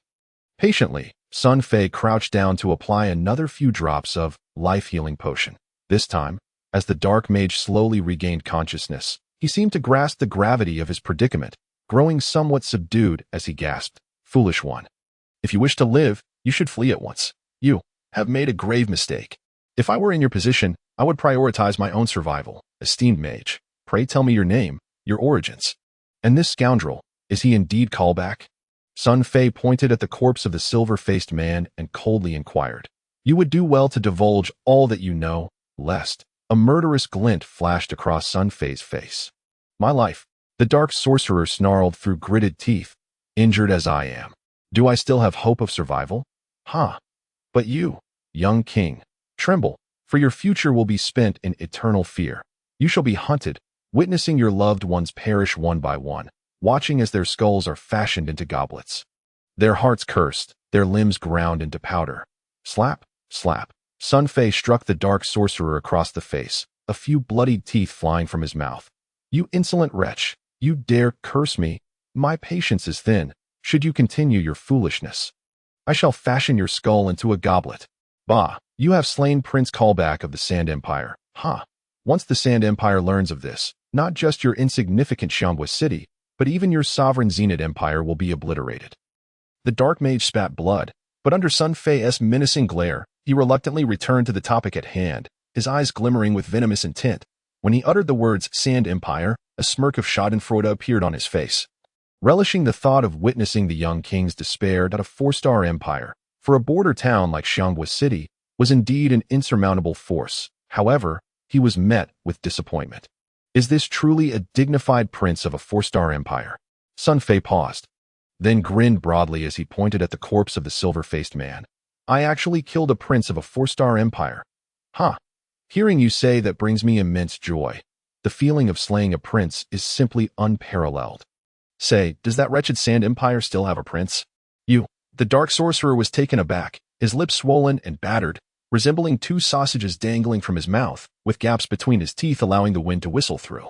Patiently, Sun Fei crouched down to apply another few drops of life-healing potion. This time, as the dark mage slowly regained consciousness, he seemed to grasp the gravity of his predicament, growing somewhat subdued as he gasped, Foolish one. If you wish to live, you should flee at once. You have made a grave mistake. If I were in your position, I would prioritize my own survival. Esteemed mage, pray tell me your name, your origins. And this scoundrel, is he indeed Callback? Sun Fei pointed at the corpse of the silver-faced man and coldly inquired, You would do well to divulge all that you know, lest a murderous glint flashed across Sun Fei's face. My life, the dark sorcerer snarled through gritted teeth, Injured as I am, do I still have hope of survival? But you, young king, tremble, for your future will be spent in eternal fear. You shall be hunted, witnessing your loved ones perish one by one, watching as their skulls are fashioned into goblets, their hearts cursed, their limbs ground into powder. Slap, slap. Sun Fei struck the dark sorcerer across the face, a few bloodied teeth flying from his mouth. You insolent wretch, you dare curse me? My patience is thin. should you continue your foolishness. I shall fashion your skull into a goblet. Bah, you have slain Prince Callback of the Sand Empire. Ha! Once the Sand Empire learns of this, not just your insignificant Xiangwa city, but even your sovereign Zenith Empire will be obliterated. The Dark Mage spat blood, but under Sun Fei's menacing glare, he reluctantly returned to the topic at hand, his eyes glimmering with venomous intent. When he uttered the words Sand Empire, a smirk of schadenfreude appeared on his face. Relishing the thought of witnessing the young king's despair at a 4-star empire, for a border town like Xiangwa City, was indeed an insurmountable force. However, he was met with disappointment. Is this truly a dignified prince of a 4-star empire? Sun Fei paused, then grinned broadly as he pointed at the corpse of the silver-faced man. I actually killed a prince of a 4-star empire. Huh. Hearing you say that brings me immense joy. The feeling of slaying a prince is simply unparalleled. Say, does that wretched Sand Empire still have a prince? The dark sorcerer was taken aback, his lips swollen and battered, resembling 2 sausages dangling from his mouth, with gaps between his teeth allowing the wind to whistle through.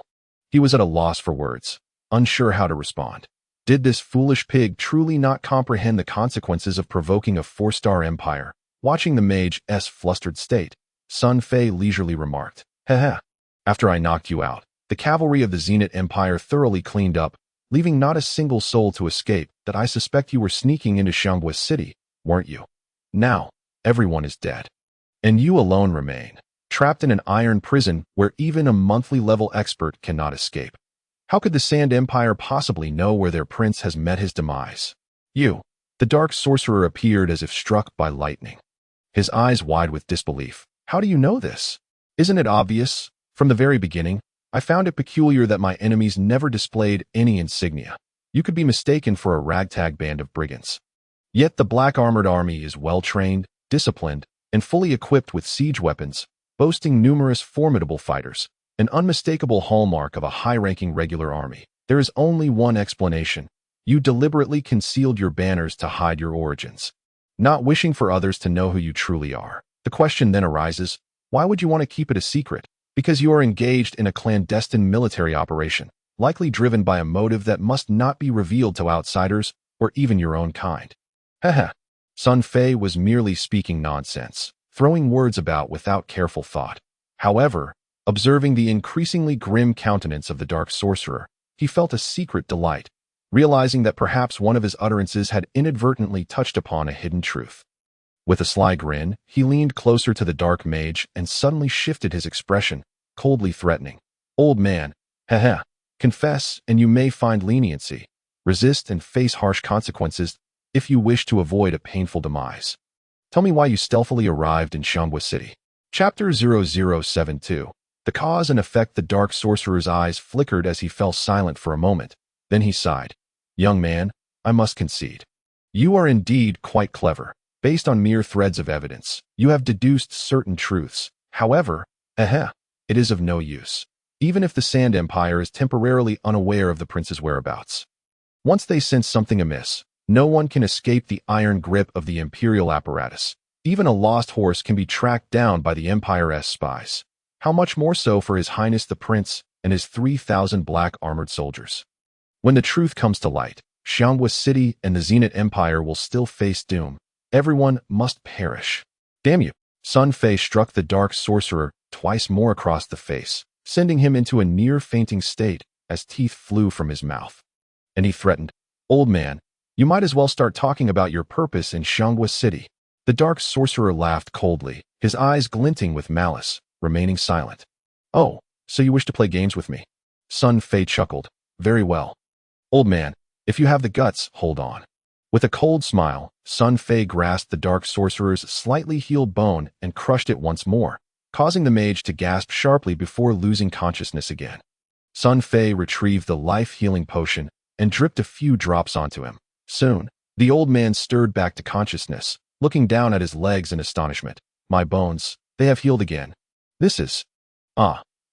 He was at a loss for words, unsure how to respond. Did this foolish pig truly not comprehend the consequences of provoking a 4-star empire? Watching the mage's flustered state, Sun Fei leisurely remarked, Heh. After I knocked you out, the cavalry of the Zenith Empire thoroughly cleaned up, leaving not a single soul to escape. That I suspect you were sneaking into Xiangwa City, weren't you? Now, everyone is dead. And you alone remain, trapped in an iron prison where even a monthly level expert cannot escape. How could the Sand Empire possibly know where their prince has met his demise? The dark sorcerer appeared as if struck by lightning, his eyes wide with disbelief. How do you know this? Isn't it obvious? From the very beginning, I found it peculiar that my enemies never displayed any insignia. You could be mistaken for a ragtag band of brigands. Yet the black armored army is well-trained, disciplined, and fully equipped with siege weapons, boasting numerous formidable fighters, an unmistakable hallmark of a high-ranking regular army. There is only one explanation. You deliberately concealed your banners to hide your origins, not wishing for others to know who you truly are. The question then arises, why would you want to keep it a secret? Because you are engaged in a clandestine military operation, likely driven by a motive that must not be revealed to outsiders or even your own kind. Heh. Sun Fei was merely speaking nonsense, throwing words about without careful thought. However, observing the increasingly grim countenance of the dark sorcerer, he felt a secret delight, realizing that perhaps one of his utterances had inadvertently touched upon a hidden truth. With a sly grin, he leaned closer to the dark mage and suddenly shifted his expression, coldly threatening. Old man, confess and you may find leniency. Resist and face harsh consequences if you wish to avoid a painful demise. Tell me why you stealthily arrived in Xiangwa City. Chapter 0072. The cause and effect. The dark sorcerer's eyes flickered as he fell silent for a moment. Then he sighed. Young man, I must concede. You are indeed quite clever. Based on mere threads of evidence, you have deduced certain truths. However, it is of no use, even if the Sand Empire is temporarily unaware of the prince's whereabouts. Once they sense something amiss, no one can escape the iron grip of the imperial apparatus. Even a lost horse can be tracked down by the Empire's spies. How much more so for His Highness the Prince and his 3,000 black armored soldiers. When the truth comes to light, Xiangwa City and the Zenith Empire will still face doom. Everyone must perish. Damn you! Sun Fei struck the dark sorcerer twice more across the face, sending him into a near-fainting state as teeth flew from his mouth. And he threatened, Old man, you might as well start talking about your purpose in Xiangwa City. The dark sorcerer laughed coldly, his eyes glinting with malice, remaining silent. Oh, so you wish to play games with me? Sun Fei chuckled. Very well. Old man, if you have the guts, hold on. With a cold smile, Sun Fei grasped the dark sorcerer's slightly healed bone and crushed it once more, causing the mage to gasp sharply before losing consciousness again. Sun Fei retrieved the life-healing potion and dripped a few drops onto him. Soon, the old man stirred back to consciousness, looking down at his legs in astonishment. My bones, they have healed again. This is...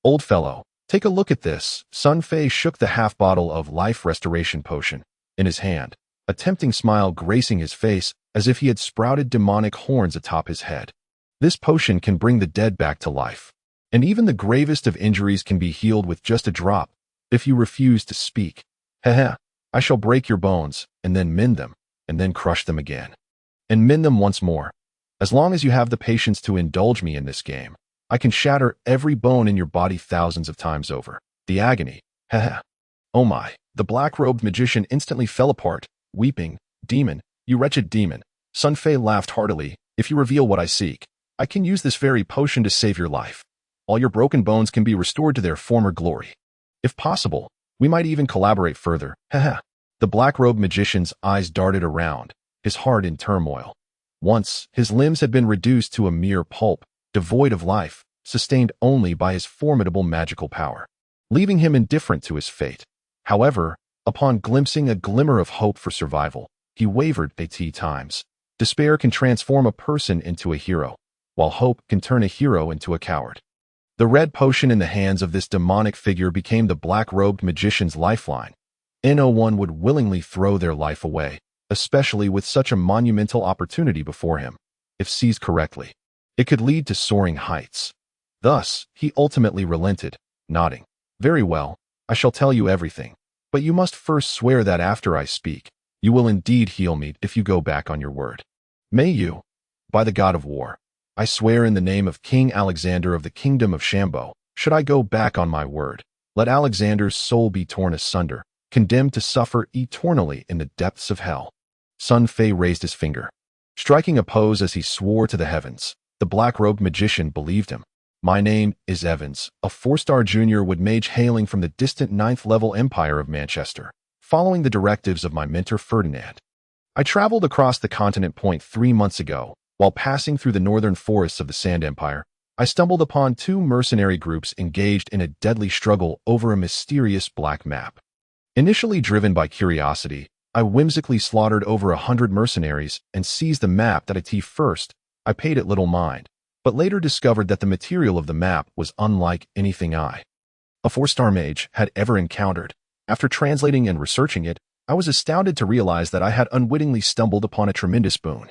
old fellow, take a look at this. Sun Fei shook the half-bottle of life restoration potion in his hand, a tempting smile gracing his face as if he had sprouted demonic horns atop his head. This potion can bring the dead back to life, and even the gravest of injuries can be healed with just a drop, if you refuse to speak. I I shall break your bones, and then mend them, and then crush them again, and mend them once more. As long as you have the patience to indulge me in this game, I can shatter every bone in your body thousands of times over. The agony. Haha. Oh my. The black-robed magician instantly fell apart, weeping. Demon, you wretched demon. Sun Fei laughed heartily. If you reveal what I seek, I can use this very potion to save your life. All your broken bones can be restored to their former glory. If possible, we might even collaborate further. Haha. The black-robed magician's eyes darted around, his heart in turmoil. Once, his limbs had been reduced to a mere pulp, devoid of life, sustained only by his formidable magical power, leaving him indifferent to his fate. However, upon glimpsing a glimmer of hope for survival, he wavered 80 times. Despair can transform a person into a hero, while hope can turn a hero into a coward. The red potion in the hands of this demonic figure became the black-robed magician's lifeline. No one would willingly throw their life away, especially with such a monumental opportunity before him. If seized correctly, it could lead to soaring heights. Thus, he ultimately relented, nodding. Very well, I shall tell you everything, but you must first swear that after I speak, you will indeed heal me if you go back on your word. May you? By the god of war, I swear in the name of King Alexander of the kingdom of Shambo, should I go back on my word, let Alexander's soul be torn asunder, condemned to suffer eternally in the depths of hell. Sun Fei raised his finger, striking a pose as he swore to the heavens. The black-robed magician believed him. My name is Evans, a 4-star junior wood mage hailing from the distant 9th-level empire of Manchester, following the directives of my mentor Ferdinand. I traveled across the continent 3 months ago. While passing through the northern forests of the Sand Empire, I stumbled upon 2 mercenary groups engaged in a deadly struggle over a mysterious black map. Initially driven by curiosity, I whimsically slaughtered over 100 mercenaries and seized the map that first. I paid it little mind, but later discovered that the material of the map was unlike anything a 4-star mage had ever encountered. After translating and researching it, I was astounded to realize that I had unwittingly stumbled upon a tremendous boon.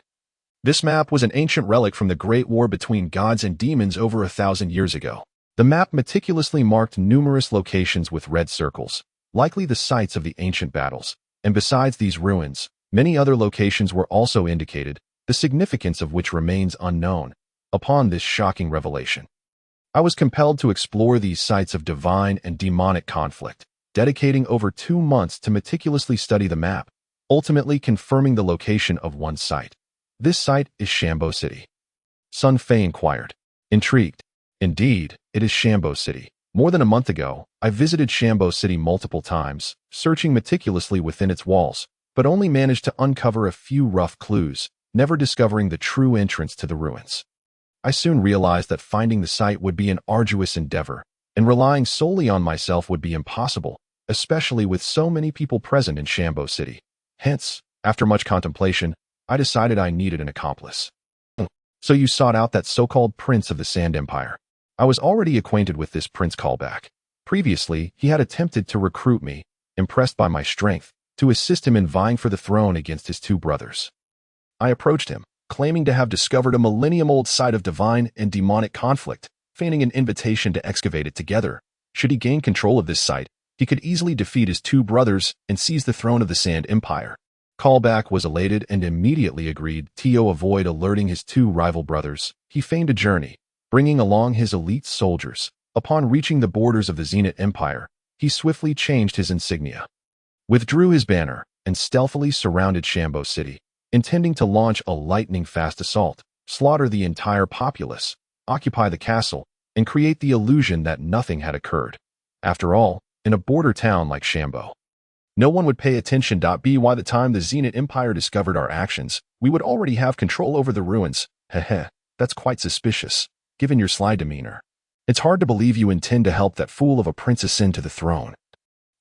This map was an ancient relic from the Great War between gods and demons over 1,000 years ago. The map meticulously marked numerous locations with red circles, likely the sites of the ancient battles, and besides these ruins, many other locations were also indicated, the significance of which remains unknown. Upon this shocking revelation, I was compelled to explore these sites of divine and demonic conflict, dedicating over 2 months to meticulously study the map, ultimately confirming the location of one site. This site is Shambo City. Sun Fei inquired, intrigued. Indeed, it is Shambo City. More than a month ago, I visited Shambo City multiple times, searching meticulously within its walls, but only managed to uncover a few rough clues, never discovering the true entrance to the ruins. I soon realized that finding the site would be an arduous endeavor, and relying solely on myself would be impossible, especially with so many people present in Shambo City. Hence, after much contemplation, I decided I needed an accomplice. So you sought out that so-called Prince of the Sand Empire. I was already acquainted with this prince callback. Previously, he had attempted to recruit me, impressed by my strength, to assist him in vying for the throne against his 2 brothers. I approached him, claiming to have discovered a millennium-old site of divine and demonic conflict, feigning an invitation to excavate it together. Should he gain control of this site, he could easily defeat his 2 brothers and seize the throne of the Sand Empire. Callback was elated and immediately agreed to avoid alerting his 2 rival brothers. He feigned a journey, bringing along his elite soldiers. Upon reaching the borders of the Zenith Empire, he swiftly changed his insignia, withdrew his banner, and stealthily surrounded Shambo City, intending to launch a lightning-fast assault, slaughter the entire populace, occupy the castle, and create the illusion that nothing had occurred. After all, in a border town like Shambo, no one would pay attention. By the time the Zenith Empire discovered our actions, we would already have control over the ruins. Heh, that's quite suspicious, given your sly demeanor. It's hard to believe you intend to help that fool of a prince ascend to the throne,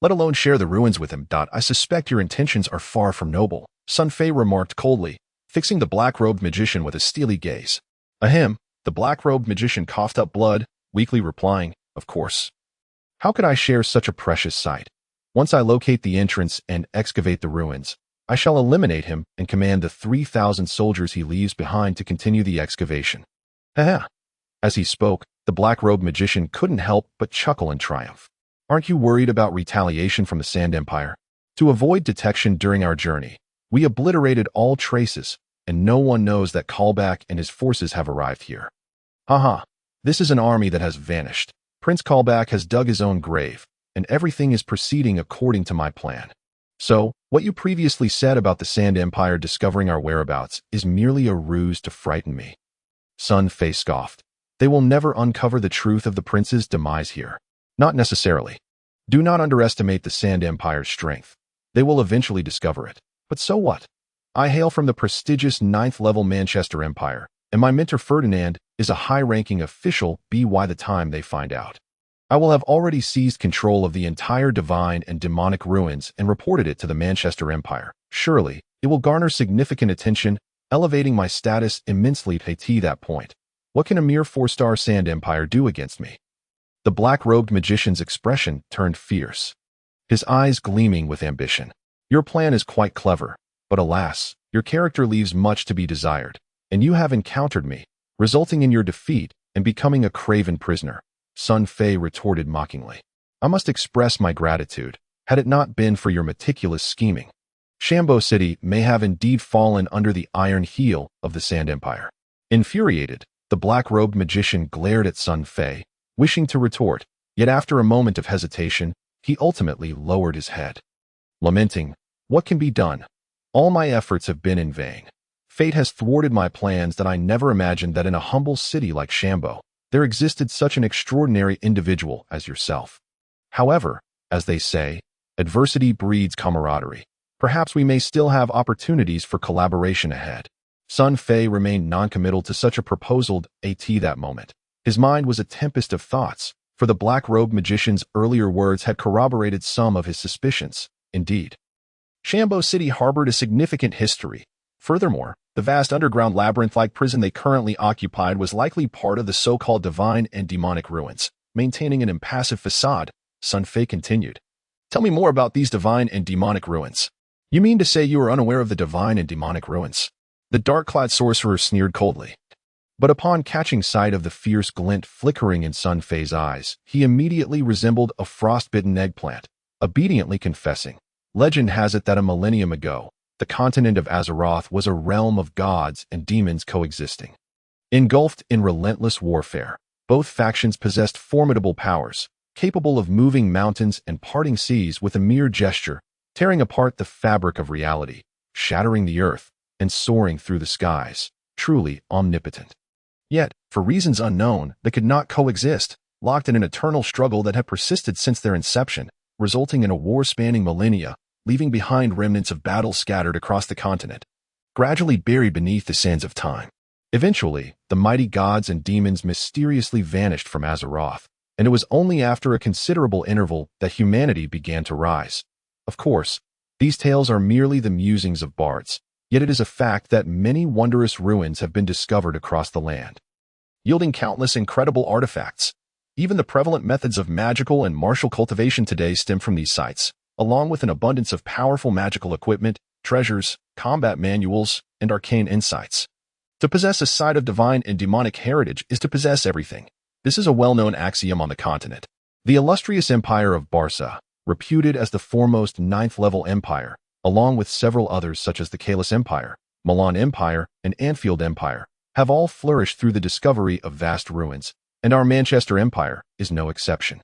let alone share the ruins with him. I suspect your intentions are far from noble, Sun Fei remarked coldly, fixing the black-robed magician with a steely gaze. Ahem, the black-robed magician coughed up blood, weakly replying, of course. How could I share such a precious site? Once I locate the entrance and excavate the ruins, I shall eliminate him and command the 3,000 soldiers he leaves behind to continue the excavation. Haha. As he spoke, the black-robed magician couldn't help but chuckle in triumph. Aren't you worried about retaliation from the Sand Empire? To avoid detection during our journey, we obliterated all traces, and no one knows that Callback and his forces have arrived here. Haha, this is an army that has vanished. Prince Callback has dug his own grave, and everything is proceeding according to my plan. So, what you previously said about the Sand Empire discovering our whereabouts is merely a ruse to frighten me. Sun Fei scoffed. They will never uncover the truth of the prince's demise here. Not necessarily. Do not underestimate the Sand Empire's strength. They will eventually discover it. But so what? I hail from the prestigious 9th-level Manchester Empire, and my mentor Ferdinand is a high-ranking official by the time they find out. I will have already seized control of the entire divine and demonic ruins and reported it to the Manchester Empire. Surely, it will garner significant attention, elevating my status immensely to that point. What can a mere 4-star Sand Empire do against me? The black-robed magician's expression turned fierce, his eyes gleaming with ambition. Your plan is quite clever, but alas, your character leaves much to be desired, and you have encountered me, resulting in your defeat and becoming a craven prisoner. Sun Fei retorted mockingly. I must express my gratitude, had it not been for your meticulous scheming. Shambo City may have indeed fallen under the iron heel of the Sand Empire. Infuriated, the black-robed magician glared at Sun Fei, wishing to retort, yet after a moment of hesitation, he ultimately lowered his head. Lamenting, what can be done? All my efforts have been in vain. Fate has thwarted my plans that I never imagined that in a humble city like Shambo, there existed such an extraordinary individual as yourself. However, as they say, adversity breeds camaraderie. Perhaps we may still have opportunities for collaboration ahead. Sun Fei remained noncommittal to such a proposal at that moment. His mind was a tempest of thoughts, for the black-robed magician's earlier words had corroborated some of his suspicions. Indeed, Shambo City harbored a significant history. Furthermore, the vast underground labyrinth-like prison they currently occupied was likely part of the so-called divine and demonic ruins. Maintaining an impassive facade, Sun Fei continued. Tell me more about these divine and demonic ruins. You mean to say you are unaware of the divine and demonic ruins? The dark-clad sorcerer sneered coldly. But upon catching sight of the fierce glint flickering in Sun Fei's eyes, he immediately resembled a frostbitten eggplant, obediently confessing. Legend has it that a millennium ago, the continent of Azeroth was a realm of gods and demons coexisting. Engulfed in relentless warfare, both factions possessed formidable powers, capable of moving mountains and parting seas with a mere gesture, tearing apart the fabric of reality, shattering the earth, and soaring through the skies, truly omnipotent. Yet, for reasons unknown, they could not coexist, locked in an eternal struggle that had persisted since their inception, resulting in a war spanning millennia, leaving behind remnants of battle scattered across the continent, gradually buried beneath the sands of time. Eventually, the mighty gods and demons mysteriously vanished from Azeroth, and it was only after a considerable interval that humanity began to rise. Of course, these tales are merely the musings of bards, yet it is a fact that many wondrous ruins have been discovered across the land, yielding countless incredible artifacts. Even the prevalent methods of magical and martial cultivation today stem from these sites, along with an abundance of powerful magical equipment, treasures, combat manuals, and arcane insights. To possess a site of divine and demonic heritage is to possess everything. This is a well-known axiom on the continent. The illustrious empire of Barca, reputed as the foremost 9th-level empire, along with several others such as the Kalis Empire, Milan Empire, and Anfield Empire, have all flourished through the discovery of vast ruins, and our Manchester Empire is no exception.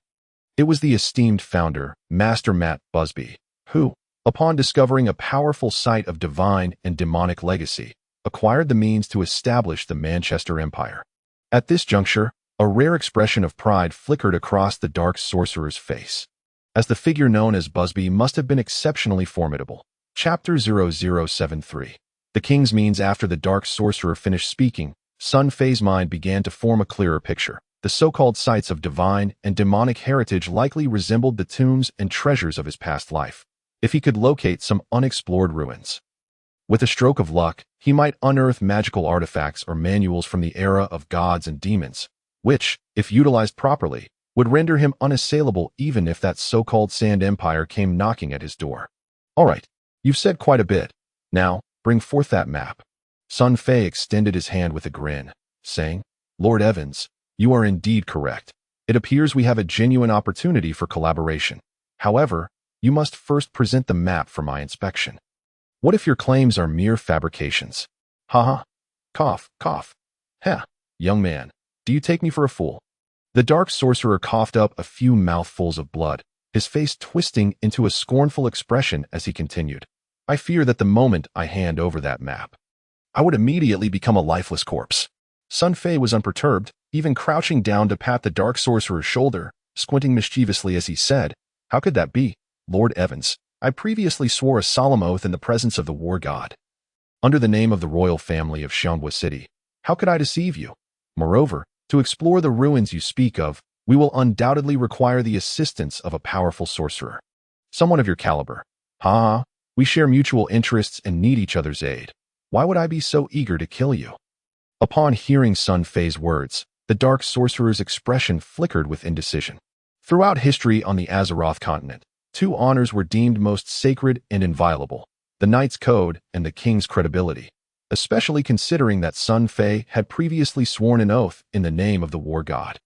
It was the esteemed founder, Master Matt Busby, who, upon discovering a powerful site of divine and demonic legacy, acquired the means to establish the Manchester Empire. At this juncture, a rare expression of pride flickered across the dark sorcerer's face, as the figure known as Busby must have been exceptionally formidable. Chapter 0073. The King's Means. After the dark sorcerer finished speaking, Sun Fei's mind began to form a clearer picture. The so-called sites of divine and demonic heritage likely resembled the tombs and treasures of his past life. If he could locate some unexplored ruins, with a stroke of luck, he might unearth magical artifacts or manuals from the era of gods and demons, which, if utilized properly, would render him unassailable even if that so-called Sand Empire came knocking at his door. All right, you've said quite a bit. Now, bring forth that map. Sun Fei extended his hand with a grin, saying, Lord Evans, you are indeed correct. It appears we have a genuine opportunity for collaboration. However, you must first present the map for my inspection. What if your claims are mere fabrications? Ha. Cough, cough. Heh, young man, do you take me for a fool? The dark sorcerer coughed up a few mouthfuls of blood, his face twisting into a scornful expression as he continued. I fear that the moment I hand over that map, I would immediately become a lifeless corpse. Sun Fei was unperturbed, even crouching down to pat the dark sorcerer's shoulder, squinting mischievously as he said, How could that be, Lord Evans? I previously swore a solemn oath in the presence of the war god, under the name of the royal family of Xianghua City. How could I deceive you? Moreover, to explore the ruins you speak of, we will undoubtedly require the assistance of a powerful sorcerer. Someone of your caliber. Ha! We share mutual interests and need each other's aid. Why would I be so eager to kill you? Upon hearing Sun Fei's words, the dark sorcerer's expression flickered with indecision. Throughout history on the Azeroth continent, two honors were deemed most sacred and inviolable: the Knight's Code and the King's credibility, especially considering that Sun Fei had previously sworn an oath in the name of the war god.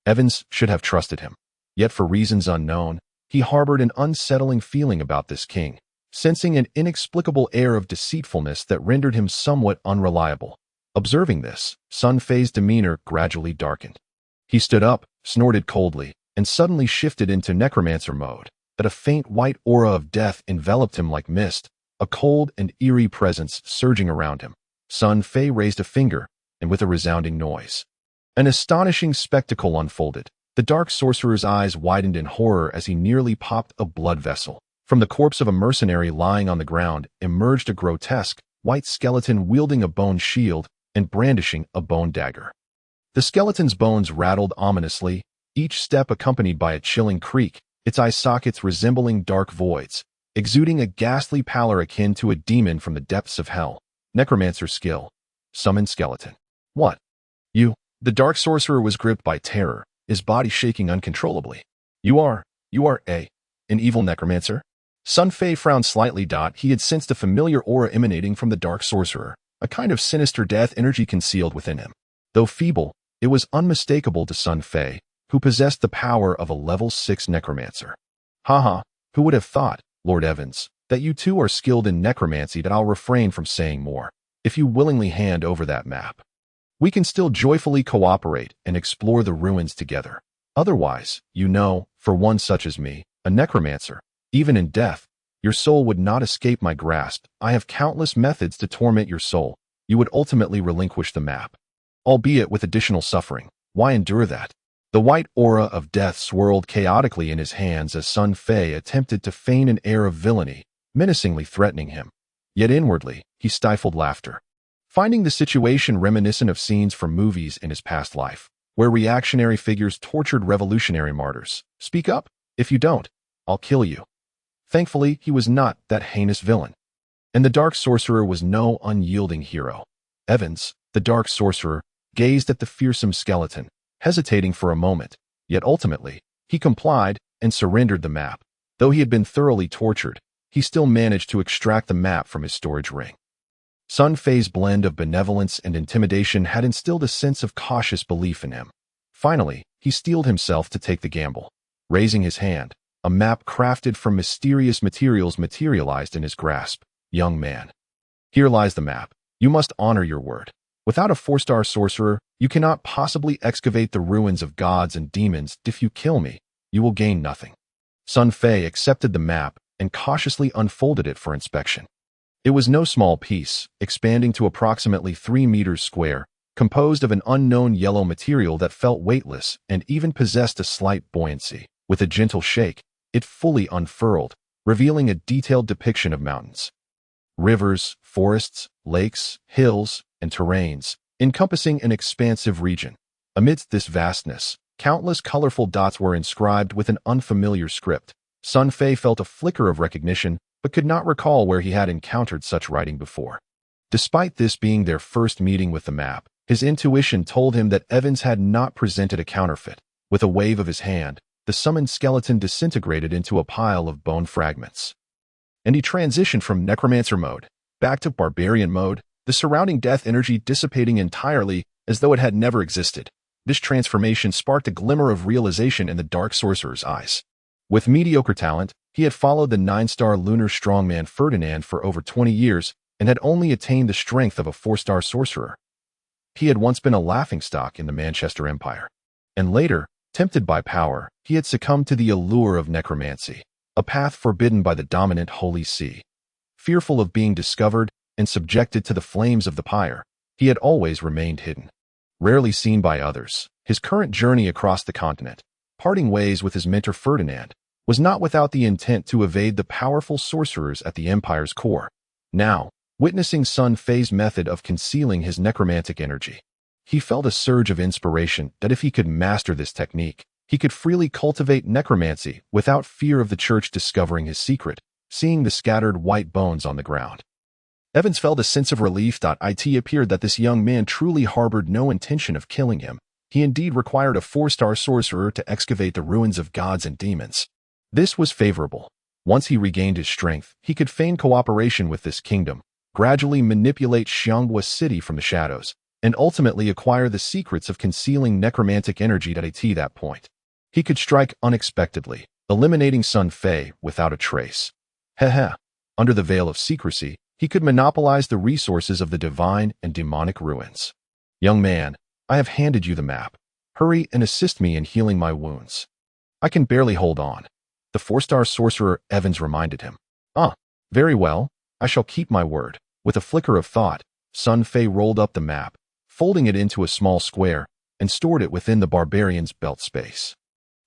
Evans should have trusted him, yet for reasons unknown, he harbored an unsettling feeling about this king, sensing an inexplicable air of deceitfulness that rendered him somewhat unreliable. Observing this, Sun Fei's demeanor gradually darkened. He stood up, snorted coldly, and suddenly shifted into necromancer mode. That a faint white aura of death enveloped him like mist, a cold and eerie presence surging around him. Sun Fei raised a finger, and with a resounding noise, an astonishing spectacle unfolded. The dark sorcerer's eyes widened in horror as he nearly popped a blood vessel. From the corpse of a mercenary lying on the ground emerged a grotesque, white skeleton wielding a bone shield and brandishing a bone dagger. The skeleton's bones rattled ominously, each step accompanied by a chilling creak, its eye sockets resembling dark voids, exuding a ghastly pallor akin to a demon from the depths of hell. Necromancer skill. Summon skeleton. What? You? The dark sorcerer was gripped by terror, his body shaking uncontrollably. You are an evil necromancer? Sun Fei frowned slightly. He had sensed a familiar aura emanating from the dark sorcerer, a kind of sinister death energy concealed within him. Though feeble, it was unmistakable to Sun Fei, who possessed the power of a level 6 necromancer. Haha, who would have thought, Lord Evans, that you two are skilled in necromancy? That I'll refrain from saying more. If you willingly hand over that map, we can still joyfully cooperate and explore the ruins together. Otherwise, for one such as me, a necromancer, even in death, your soul would not escape my grasp. I have countless methods to torment your soul. You would ultimately relinquish the map, albeit with additional suffering. Why endure that? The white aura of death swirled chaotically in his hands as Sun Fei attempted to feign an air of villainy, menacingly threatening him. Yet inwardly, he stifled laughter, finding the situation reminiscent of scenes from movies in his past life, where reactionary figures tortured revolutionary martyrs. Speak up. If you don't, I'll kill you. Thankfully, he was not that heinous villain, and the dark sorcerer was no unyielding hero. Evans, the dark sorcerer, gazed at the fearsome skeleton, hesitating for a moment, yet ultimately, he complied and surrendered the map. Though he had been thoroughly tortured, he still managed to extract the map from his storage ring. Sun Fei's blend of benevolence and intimidation had instilled a sense of cautious belief in him. Finally, he steeled himself to take the gamble. Raising his hand, a map crafted from mysterious materials materialized in his grasp. Young man, here lies the map. You must honor your word. Without a 4-star sorcerer, you cannot possibly excavate the ruins of gods and demons. If you kill me, you will gain nothing. Sun Fei accepted the map and cautiously unfolded it for inspection. It was no small piece, expanding to approximately 3 meters square, composed of an unknown yellow material that felt weightless and even possessed a slight buoyancy. With a gentle shake, it fully unfurled, revealing a detailed depiction of mountains, rivers, forests, lakes, hills, and terrains, encompassing an expansive region. Amidst this vastness, countless colorful dots were inscribed with an unfamiliar script. Sun Fei felt a flicker of recognition, but could not recall where he had encountered such writing before. Despite this being their first meeting with the map, his intuition told him that Evans had not presented a counterfeit. With a wave of his hand, the summoned skeleton disintegrated into a pile of bone fragments, and he transitioned from necromancer mode back to barbarian mode, the surrounding death energy dissipating entirely as though it had never existed. This transformation sparked a glimmer of realization in the dark sorcerer's eyes. With mediocre talent, He had followed the 9-star lunar strongman Ferdinand for over 20 years and had only attained the strength of a 4-star sorcerer. He had once been a laughingstock in the Manchester Empire. And later, tempted by power, he had succumbed to the allure of necromancy, a path forbidden by the dominant Holy See. Fearful of being discovered and subjected to the flames of the pyre, he had always remained hidden. Rarely seen by others, his current journey across the continent, parting ways with his mentor Ferdinand, was not without the intent to evade the powerful sorcerers at the Empire's core. Now, witnessing Sun Fei's method of concealing his necromantic energy, he felt a surge of inspiration that if he could master this technique, he could freely cultivate necromancy without fear of the church discovering his secret. Seeing the scattered white bones on the ground, Evans felt a sense of relief. It appeared that this young man truly harbored no intention of killing him. He indeed required a 4-star sorcerer to excavate the ruins of gods and demons. This was favorable. Once he regained his strength, he could feign cooperation with this kingdom, gradually manipulate Xianghua City from the shadows, and ultimately acquire the secrets of concealing necromantic energy. At that point, he could strike unexpectedly, eliminating Sun Fei without a trace. Under the veil of secrecy, he could monopolize the resources of the divine and demonic ruins. Young man, I have handed you the map. Hurry and assist me in healing my wounds. I can barely hold on. The 4-star sorcerer Evans reminded him. Very well, I shall keep my word. With a flicker of thought, Sun Fei rolled up the map, folding it into a small square, and stored it within the barbarian's belt space.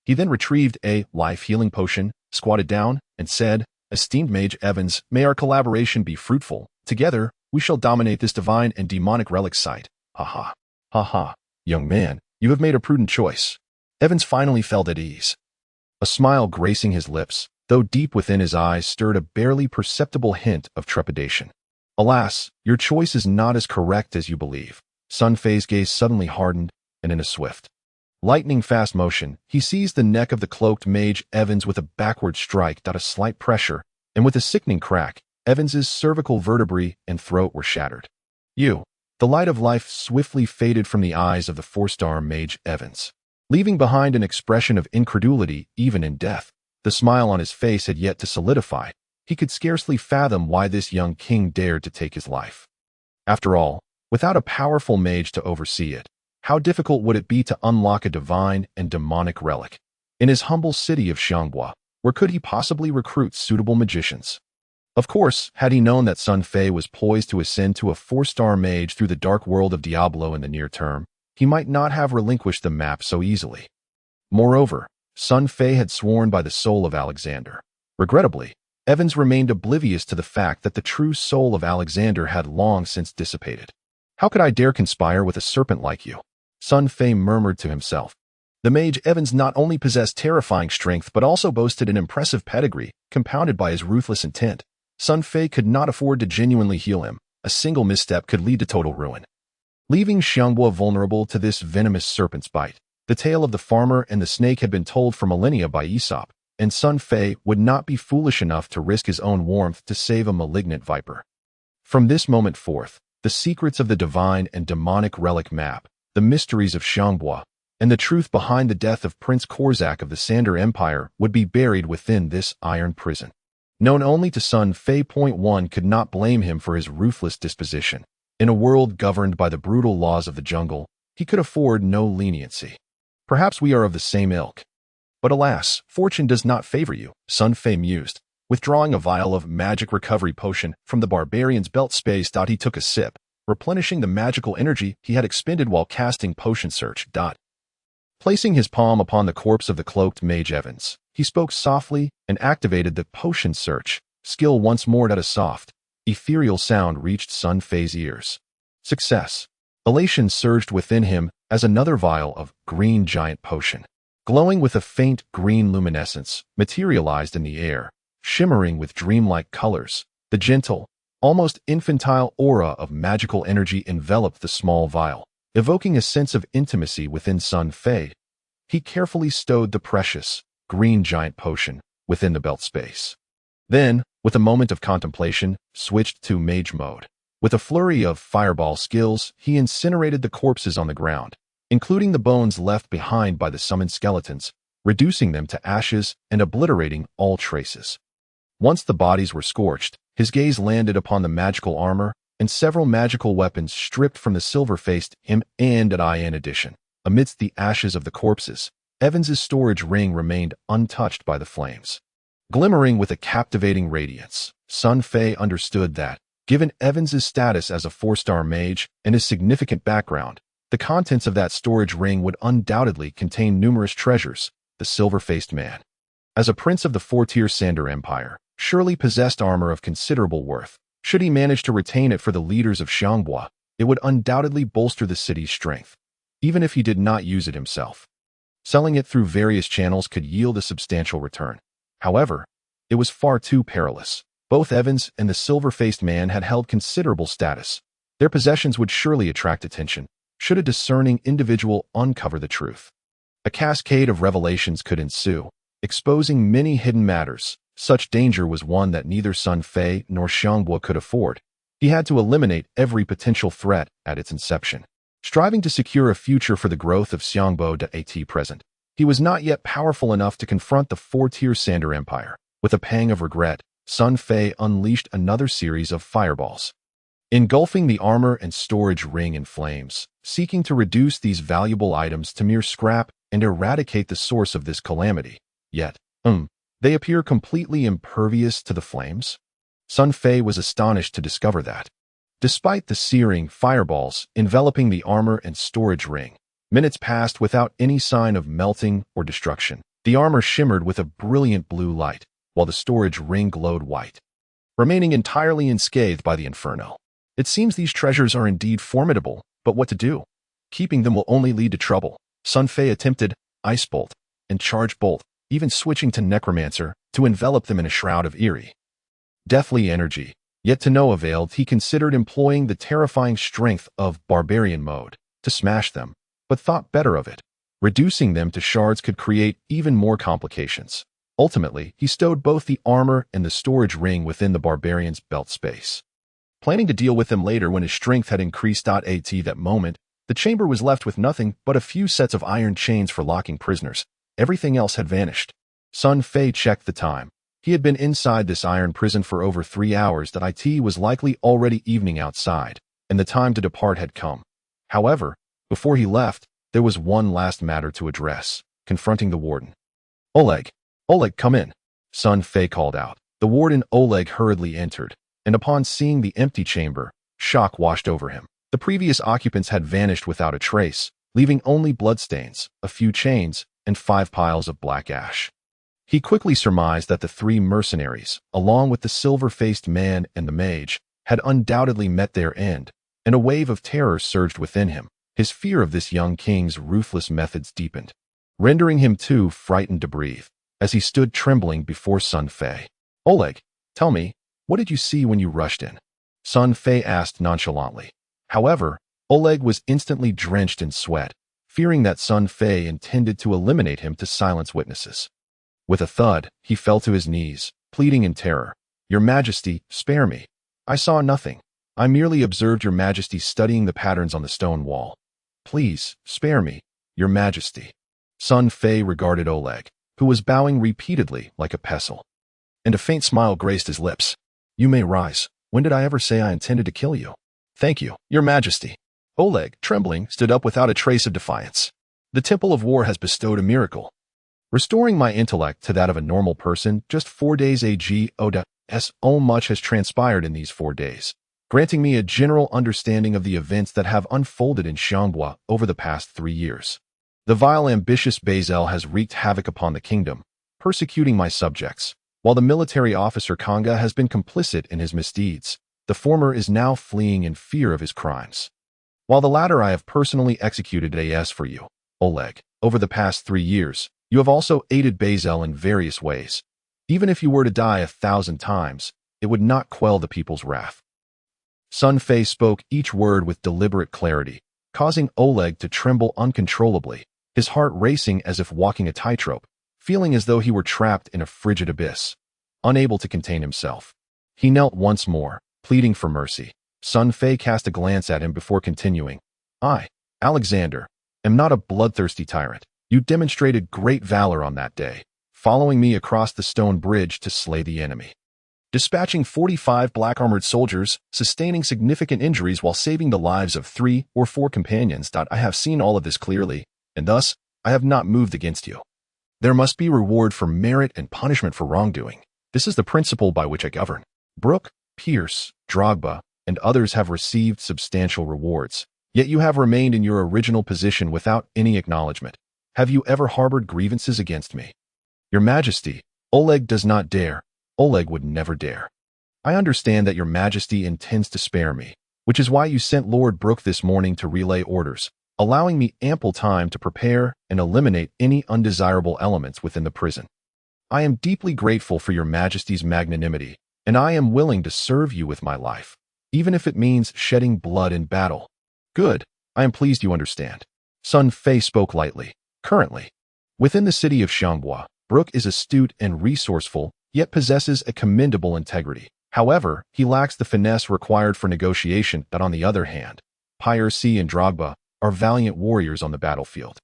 He then retrieved a life-healing potion, squatted down, and said, Esteemed Mage Evans, may our collaboration be fruitful. Together, we shall dominate this divine and demonic relic site. Ha ha. Young man, you have made a prudent choice. Evans finally felt at ease. A smile gracing his lips, though deep within his eyes stirred a barely perceptible hint of trepidation. Alas, your choice is not as correct as you believe. Sun Fei's gaze suddenly hardened, and in a swift, lightning-fast motion, he seized the neck of the cloaked mage Evans with a backward strike. A slight pressure, and with a sickening crack, Evans's cervical vertebrae and throat were shattered. The light of life swiftly faded from the eyes of the 4-star mage Evans, leaving behind an expression of incredulity even in death. The smile on his face had yet to solidify. He could scarcely fathom why this young king dared to take his life. After all, without a powerful mage to oversee it, how difficult would it be to unlock a divine and demonic relic? In his humble city of Xianghua, where could he possibly recruit suitable magicians? Of course, had he known that Sun Fei was poised to ascend to a 4-star mage through the dark world of Diablo in the near term, he might not have relinquished the map so easily. Moreover, Sun Fei had sworn by the soul of Alexander. Regrettably, Evans remained oblivious to the fact that the true soul of Alexander had long since dissipated. How could I dare conspire with a serpent like you? Sun Fei murmured to himself. The mage Evans not only possessed terrifying strength but also boasted an impressive pedigree, compounded by his ruthless intent. Sun Fei could not afford to genuinely heal him. A single misstep could lead to total ruin. Leaving Xianghua vulnerable to this venomous serpent's bite, the tale of the farmer and the snake had been told for millennia by Aesop, and Sun Fei would not be foolish enough to risk his own warmth to save a malignant viper. From this moment forth, the secrets of the divine and demonic relic map, the mysteries of Xianghua, and the truth behind the death of Prince Korzak of the Sander Empire would be buried within this iron prison. Known only to Sun Fei. One could not blame him for his ruthless disposition. In a world governed by the brutal laws of the jungle, he could afford no leniency. Perhaps we are of the same ilk. But alas, fortune does not favor you, Sun Fei mused, withdrawing a vial of magic recovery potion from the barbarian's belt space. He took a sip, replenishing the magical energy he had expended while casting Potion Search. Placing his palm upon the corpse of the cloaked mage Evans, he spoke softly and activated the Potion Search skill once more. A soft, ethereal sound reached Sun Fei's ears. Success. Elation surged within him as another vial of green giant potion, glowing with a faint green luminescence, materialized in the air, shimmering with dreamlike colors. The gentle, almost infantile aura of magical energy enveloped the small vial, evoking a sense of intimacy within Sun Fei. He carefully stowed the precious, green giant potion within the belt space. Then, with a moment of contemplation, switched to mage mode. With a flurry of fireball skills, he incinerated the corpses on the ground, including the bones left behind by the summoned skeletons, reducing them to ashes and obliterating all traces. Once the bodies were scorched, his gaze landed upon the magical armor and several magical weapons stripped from the silver-faced him and in addition. Amidst the ashes of the corpses, Evans's storage ring remained untouched by the flames. Glimmering with a captivating radiance, Sun Fei understood that, given Evans's status as a 4-star mage and his significant background, the contents of that storage ring would undoubtedly contain numerous treasures. The silver-faced man, as a prince of the 4-tier Sander Empire, surely possessed armor of considerable worth. Should he manage to retain it for the leaders of Xiangbao, it would undoubtedly bolster the city's strength, even if he did not use it himself. Selling it through various channels could yield a substantial return. However, it was far too perilous. Both Evans and the silver-faced man had held considerable status. Their possessions would surely attract attention, should a discerning individual uncover the truth. A cascade of revelations could ensue, exposing many hidden matters. Such danger was one that neither Sun Fei nor Xiangbao could afford. He had to eliminate every potential threat at its inception. Striving to secure a future for the growth of Xiangbao at present, he was not yet powerful enough to confront the 4-tier Sander Empire. With a pang of regret, Sun Fei unleashed another series of fireballs, engulfing the armor and storage ring in flames, seeking to reduce these valuable items to mere scrap and eradicate the source of this calamity. Yet, they appear completely impervious to the flames. Sun Fei was astonished to discover that, despite the searing fireballs enveloping the armor and storage ring, minutes passed without any sign of melting or destruction. The armor shimmered with a brilliant blue light, while the storage ring glowed white, remaining entirely unscathed by the inferno. It seems these treasures are indeed formidable, but what to do? Keeping them will only lead to trouble. Sun Fei attempted Ice Bolt and Charge Bolt, even switching to Necromancer to envelop them in a shroud of eerie, deathly energy. Yet to no avail. He considered employing the terrifying strength of Barbarian mode to smash them, but thought better of it. Reducing them to shards could create even more complications. Ultimately, he stowed both the armor and the storage ring within the Barbarian's belt space, planning to deal with them later when his strength had increased. At that moment, the chamber was left with nothing but a few sets of iron chains for locking prisoners. Everything else had vanished. Sun Fei checked the time. He had been inside this iron prison for over 3 hours. That it was likely already evening outside, and the time to depart had come. However, before he left, there was one last matter to address, confronting the warden. Oleg, come in, Sun Fei called out. The warden Oleg hurriedly entered, and upon seeing the empty chamber, shock washed over him. The previous occupants had vanished without a trace, leaving only bloodstains, a few chains, and 5 piles of black ash. He quickly surmised that the 3 mercenaries, along with the silver-faced man and the mage, had undoubtedly met their end, and a wave of terror surged within him. His fear of this young king's ruthless methods deepened, rendering him too frightened to breathe, as he stood trembling before Sun Fei. Oleg, tell me, what did you see when you rushed in? Sun Fei asked nonchalantly. However, Oleg was instantly drenched in sweat, fearing that Sun Fei intended to eliminate him to silence witnesses. With a thud, he fell to his knees, pleading in terror. Your Majesty, spare me. I saw nothing. I merely observed your Majesty studying the patterns on the stone wall. Please, spare me, your Majesty. Sun Fei regarded Oleg, who was bowing repeatedly like a pestle, and a faint smile graced his lips. You may rise. When did I ever say I intended to kill you? Thank you, your Majesty. Oleg, trembling, stood up without a trace of defiance. The Temple of War has bestowed a miracle, restoring my intellect to that of a normal person just 4 days ago. So much has transpired in these 4 days, granting me a general understanding of the events that have unfolded in Xiangbao over the past 3 years. The vile ambitious Bazel has wreaked havoc upon the kingdom, persecuting my subjects, while the military officer Kanga has been complicit in his misdeeds. The former is now fleeing in fear of his crimes, while the latter I have personally executed for you, Oleg. Over the past 3 years, you have also aided Bazel in various ways. Even if you were to die 1,000 times, it would not quell the people's wrath. Sun Fei spoke each word with deliberate clarity, causing Oleg to tremble uncontrollably, his heart racing as if walking a tightrope, feeling as though he were trapped in a frigid abyss, unable to contain himself. He knelt once more, pleading for mercy. Sun Fei cast a glance at him before continuing. I, Alexander, am not a bloodthirsty tyrant. You demonstrated great valor on that day, following me across the stone bridge to slay the enemy. Dispatching 45 black-armored soldiers, sustaining significant injuries while saving the lives of 3 or 4 companions. I have seen all of this clearly, and thus, I have not moved against you. There must be reward for merit and punishment for wrongdoing. This is the principle by which I govern. Brooke, Pierce, Drogba, and others have received substantial rewards, yet you have remained in your original position without any acknowledgement. Have you ever harbored grievances against me? Your Majesty, Oleg does not dare. Oleg would never dare. I understand that your Majesty intends to spare me, which is why you sent Lord Brooke this morning to relay orders, allowing me ample time to prepare and eliminate any undesirable elements within the prison. I am deeply grateful for your Majesty's magnanimity, and I am willing to serve you with my life, even if it means shedding blood in battle. Good, I am pleased you understand. Sun Fei spoke lightly. Currently, within the city of Xiangbois, Brooke is astute and resourceful, yet possesses a commendable integrity. However, he lacks the finesse required for negotiation. That on the other hand, Pierce and Drogba are valiant warriors on the battlefield.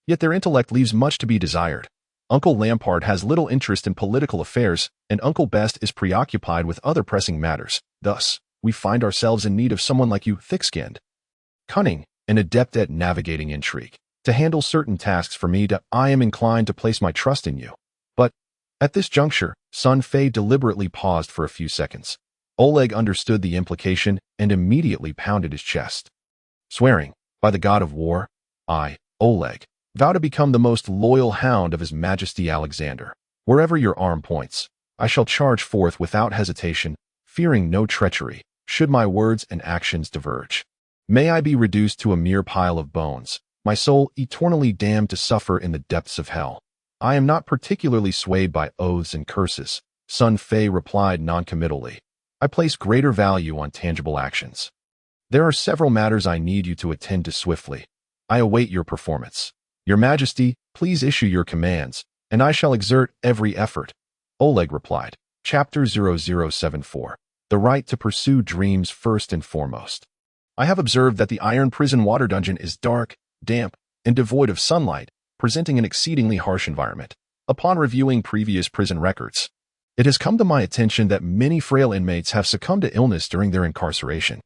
Yet their intellect leaves much to be desired. Uncle Lampard has little interest in political affairs, and Uncle Best is preoccupied with other pressing matters. Thus, we find ourselves in need of someone like you, thick-skinned, cunning, and adept at navigating intrigue. To handle certain tasks for me, I am inclined to place my trust in you. But, at this juncture, Sun Fei deliberately paused for a few seconds. Oleg understood the implication and immediately pounded his chest. Swearing, by the god of war, I, Oleg, vow to become the most loyal hound of His Majesty Alexander. Wherever your arm points, I shall charge forth without hesitation, fearing no treachery, should my words and actions diverge. May I be reduced to a mere pile of bones, my soul eternally damned to suffer in the depths of hell. I am not particularly swayed by oaths and curses, Sun Fei replied noncommittally. I place greater value on tangible actions. There are several matters I need you to attend to swiftly. I await your performance. Your Majesty, please issue your commands, and I shall exert every effort. Oleg replied. Chapter 0074. The right to pursue dreams first and foremost. I have observed that the iron prison water dungeon is dark, damp, and devoid of sunlight, presenting an exceedingly harsh environment. Upon reviewing previous prison records, it has come to my attention that many frail inmates have succumbed to illness during their incarceration.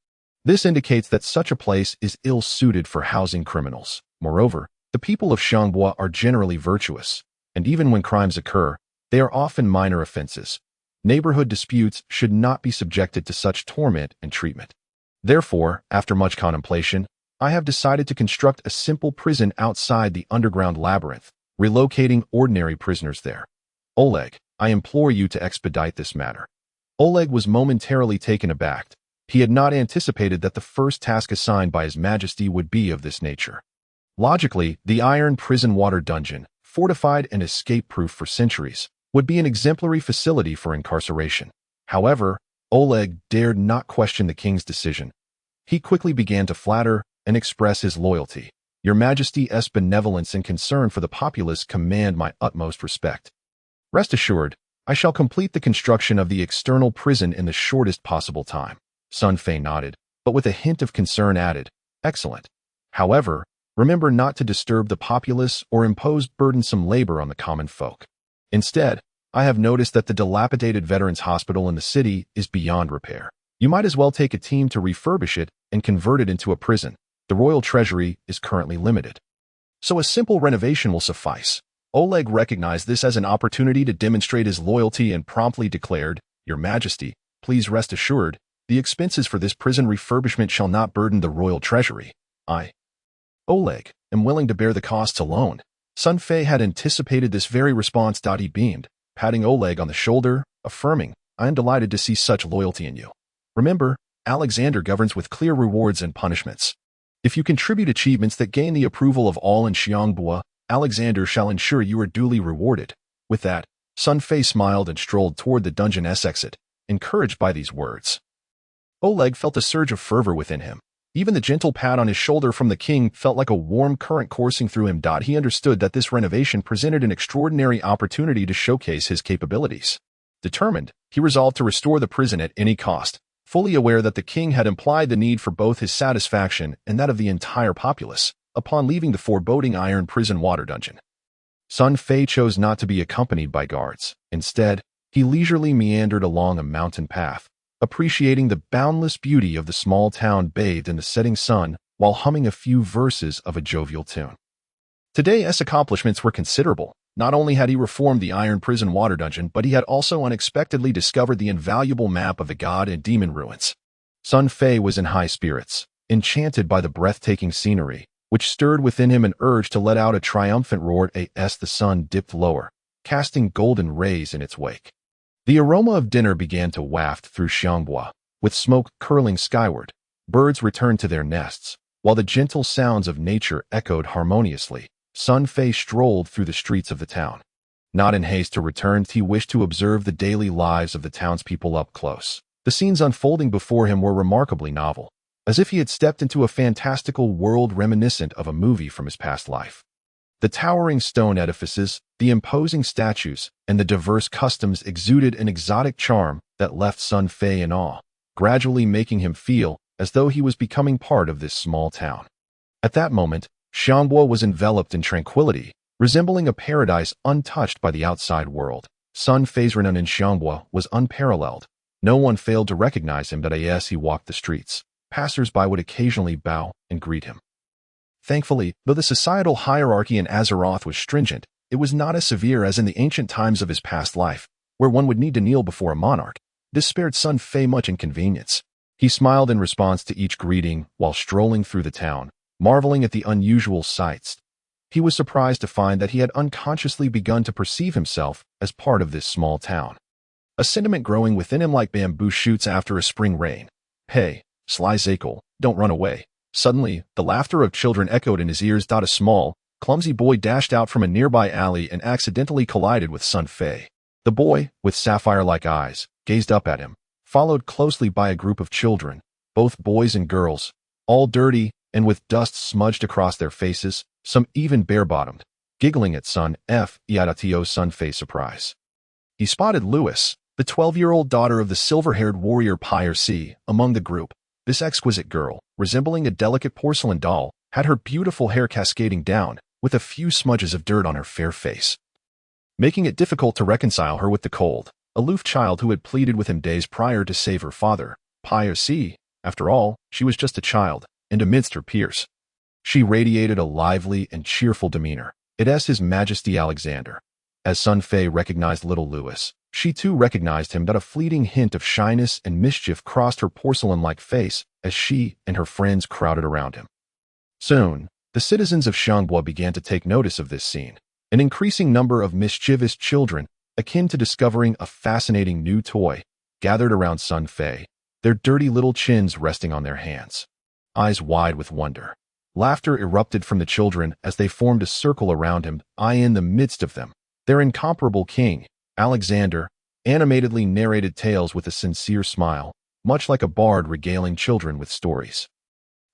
This indicates that such a place is ill-suited for housing criminals. Moreover, the people of Xiangbois are generally virtuous, and even when crimes occur, they are often minor offenses. Neighborhood disputes should not be subjected to such torment and treatment. Therefore, after much contemplation, I have decided to construct a simple prison outside the underground labyrinth, relocating ordinary prisoners there. Oleg, I implore you to expedite this matter. Oleg was momentarily taken aback. He had not anticipated that the first task assigned by His Majesty would be of this nature. Logically, the iron prison water dungeon, fortified and escape-proof for centuries, would be an exemplary facility for incarceration. However, Oleg dared not question the king's decision. He quickly began to flatter and express his loyalty. Your Majesty's benevolence and concern for the populace command my utmost respect. Rest assured, I shall complete the construction of the external prison in the shortest possible time. Sun Fei nodded, but with a hint of concern added, Excellent. However, remember not to disturb the populace or impose burdensome labor on the common folk. Instead, I have noticed that the dilapidated Veterans Hospital in the city is beyond repair. You might as well take a team to refurbish it and convert it into a prison. The royal treasury is currently limited, so a simple renovation will suffice. Oleg recognized this as an opportunity to demonstrate his loyalty and promptly declared, Your Majesty, please rest assured, the expenses for this prison refurbishment shall not burden the royal treasury. I, Oleg, am willing to bear the costs alone. Sun Fei had anticipated this very response. He beamed, patting Oleg on the shoulder, affirming, I am delighted to see such loyalty in you. Remember, Alexander governs with clear rewards and punishments. If you contribute achievements that gain the approval of all in Xiangbois, Alexander shall ensure you are duly rewarded. With that, Sun Fei smiled and strolled toward the dungeon's exit, encouraged by these words. Oleg felt a surge of fervor within him. Even the gentle pat on his shoulder from the king felt like a warm current coursing through him. He understood that this renovation presented an extraordinary opportunity to showcase his capabilities. Determined, he resolved to restore the prison at any cost, fully aware that the king had implied the need for both his satisfaction and that of the entire populace upon leaving the foreboding iron prison water dungeon. Sun Fei chose not to be accompanied by guards. Instead, he leisurely meandered along a mountain path, appreciating the boundless beauty of the small town bathed in the setting sun while humming a few verses of a jovial tune. Today's accomplishments were considerable. Not only had he reformed the Iron Prison water dungeon, but he had also unexpectedly discovered the invaluable map of the god and demon ruins. Sun Fei was in high spirits, enchanted by the breathtaking scenery, which stirred within him an urge to let out a triumphant roar as the sun dipped lower, casting golden rays in its wake. The aroma of dinner began to waft through Xianghua, with smoke curling skyward. Birds returned to their nests, while the gentle sounds of nature echoed harmoniously. Sun Fei strolled through the streets of the town. Not in haste to return, he wished to observe the daily lives of the townspeople up close. The scenes unfolding before him were remarkably novel, as if he had stepped into a fantastical world reminiscent of a movie from his past life. The towering stone edifices, the imposing statues, and the diverse customs exuded an exotic charm that left Sun Fei in awe, gradually making him feel as though he was becoming part of this small town. At that moment, Xianghua was enveloped in tranquility, resembling a paradise untouched by the outside world. Sun Fei's renown in Xianghua was unparalleled. No one failed to recognize him as he walked the streets. Passers-by would occasionally bow and greet him. Thankfully, though the societal hierarchy in Azeroth was stringent, it was not as severe as in the ancient times of his past life, where one would need to kneel before a monarch. This spared Sun Fei much inconvenience. He smiled in response to each greeting while strolling through the town, marveling at the unusual sights. He was surprised to find that he had unconsciously begun to perceive himself as part of this small town. A sentiment growing within him like bamboo shoots after a spring rain. Hey, Sly Zakel, don't run away. Suddenly, the laughter of children echoed in his ears. A small, clumsy boy dashed out from a nearby alley and accidentally collided with Sun Fei. The boy, with sapphire-like eyes, gazed up at him, followed closely by a group of children, both boys and girls, all dirty and with dust smudged across their faces, some even bare-bottomed, giggling at Sun Fei's surprise. He spotted Lewis, the 12-year-old daughter of the silver-haired warrior Pyre C, among the group. This exquisite girl, resembling a delicate porcelain doll, had her beautiful hair cascading down, with a few smudges of dirt on her fair face, making it difficult to reconcile her with the cold, aloof child who had pleaded with him days prior to save her father. Pyre C, after all, she was just a child, and amidst her peers, she radiated a lively and cheerful demeanor. It is His Majesty Alexander. As Sun Fei recognized little Lewis, she too recognized him. A fleeting hint of shyness and mischief crossed her porcelain-like face as she and her friends crowded around him. Soon, the citizens of Xianghua began to take notice of this scene. An increasing number of mischievous children, akin to discovering a fascinating new toy, gathered around Sun Fei, their dirty little chins resting on their hands, eyes wide with wonder. Laughter erupted from the children as they formed a circle around him. In the midst of them, their incomparable king, Alexander, animatedly narrated tales with a sincere smile, much like a bard regaling children with stories.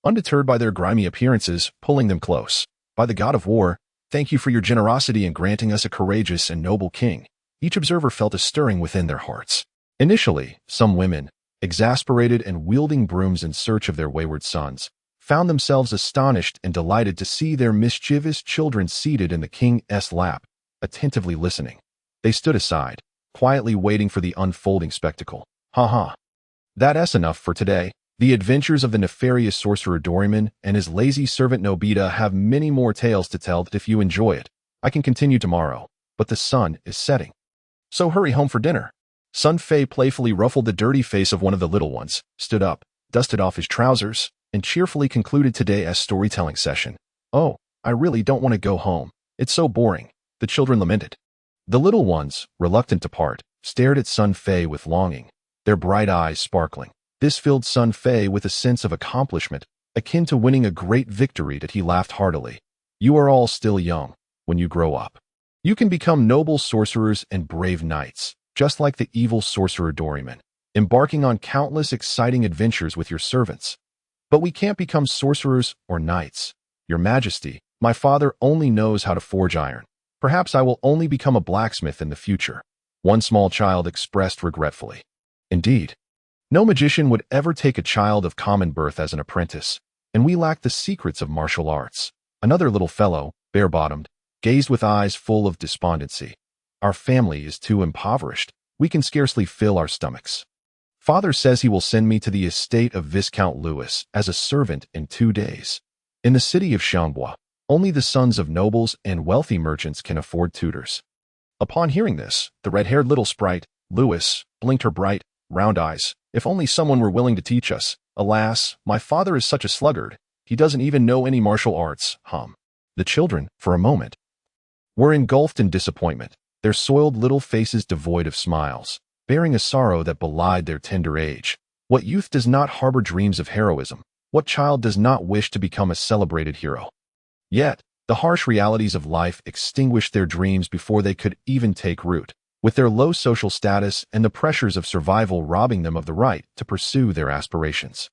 Undeterred by their grimy appearances, pulling them close. By the god of war, thank you for your generosity in granting us a courageous and noble king. Each observer felt a stirring within their hearts. Initially, some women, exasperated and wielding brooms in search of their wayward sons, found themselves astonished and delighted to see their mischievous children seated in the king's lap, attentively listening. They stood aside, quietly waiting for the unfolding spectacle. That's enough for today. The adventures of the nefarious sorcerer Doryman and his lazy servant Nobita have many more tales to tell. If you enjoy it, I can continue tomorrow, but the sun is setting. So hurry home for dinner. Sun Fei playfully ruffled the dirty face of one of the little ones, stood up, dusted off his trousers, and cheerfully concluded today's storytelling session. Oh, I really don't want to go home. It's so boring, the children lamented. The little ones, reluctant to part, stared at Sun Fei with longing, their bright eyes sparkling. This filled Sun Fei with a sense of accomplishment, akin to winning a great victory. He laughed heartily. You are all still young. When you grow up, you can become noble sorcerers and brave knights, just like the evil sorcerer Doryman, embarking on countless exciting adventures with your servants. But we can't become sorcerers or knights. Your Majesty, my father only knows how to forge iron. Perhaps I will only become a blacksmith in the future. One small child expressed regretfully. Indeed, no magician would ever take a child of common birth as an apprentice, and we lack the secrets of martial arts. Another little fellow, bare-bottomed, gazed with eyes full of despondency. Our family is too impoverished. We can scarcely fill our stomachs. Father says he will send me to the estate of Viscount Louis as a servant in 2 days. In the city of Chambouis, only the sons of nobles and wealthy merchants can afford tutors. Upon hearing this, the red-haired little sprite, Louis, blinked her bright, round eyes. If only someone were willing to teach us. Alas, my father is such a sluggard. He doesn't even know any martial arts. The children, for a moment, were engulfed in disappointment, their soiled little faces devoid of smiles, bearing a sorrow that belied their tender age. What youth does not harbor dreams of heroism? What child does not wish to become a celebrated hero? Yet, the harsh realities of life extinguished their dreams before they could even take root, with their low social status and the pressures of survival robbing them of the right to pursue their aspirations.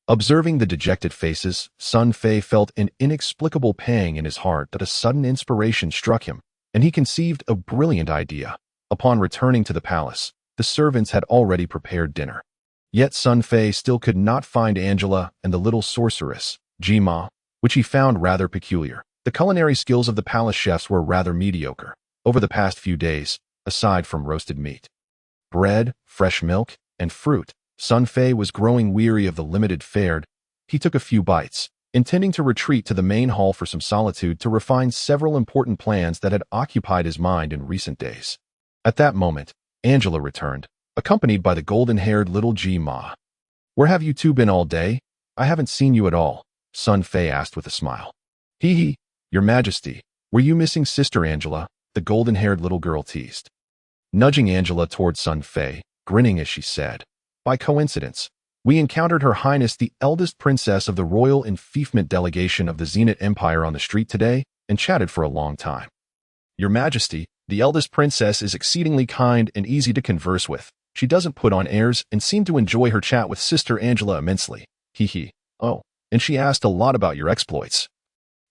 Observing the dejected faces, Sun Fei felt an inexplicable pang in his heart that a sudden inspiration struck him, and he conceived a brilliant idea. Upon returning to the palace, the servants had already prepared dinner. Yet Sun Fei still could not find Angela and the little sorceress, Jima, which he found rather peculiar. The culinary skills of the palace chefs were rather mediocre. Over the past few days, aside from roasted meat, bread, fresh milk, and fruit, Sun Fei was growing weary of the limited fare. He took a few bites, intending to retreat to the main hall for some solitude to refine several important plans that had occupied his mind in recent days. At that moment, Angela returned, accompanied by the golden-haired little Jima. "Where have you two been all day? I haven't seen you at all," Sun Fei asked with a smile. "Hee, Your Majesty, were you missing Sister Angela?" the golden-haired little girl teased, nudging Angela toward Sun Fei, grinning as she said, "By coincidence, we encountered Her Highness the eldest princess of the royal enfeoffment delegation of the Zenith Empire on the street today and chatted for a long time. Your Majesty, the eldest princess is exceedingly kind and easy to converse with. She doesn't put on airs and seemed to enjoy her chat with Sister Angela immensely. Oh, and she asked a lot about your exploits."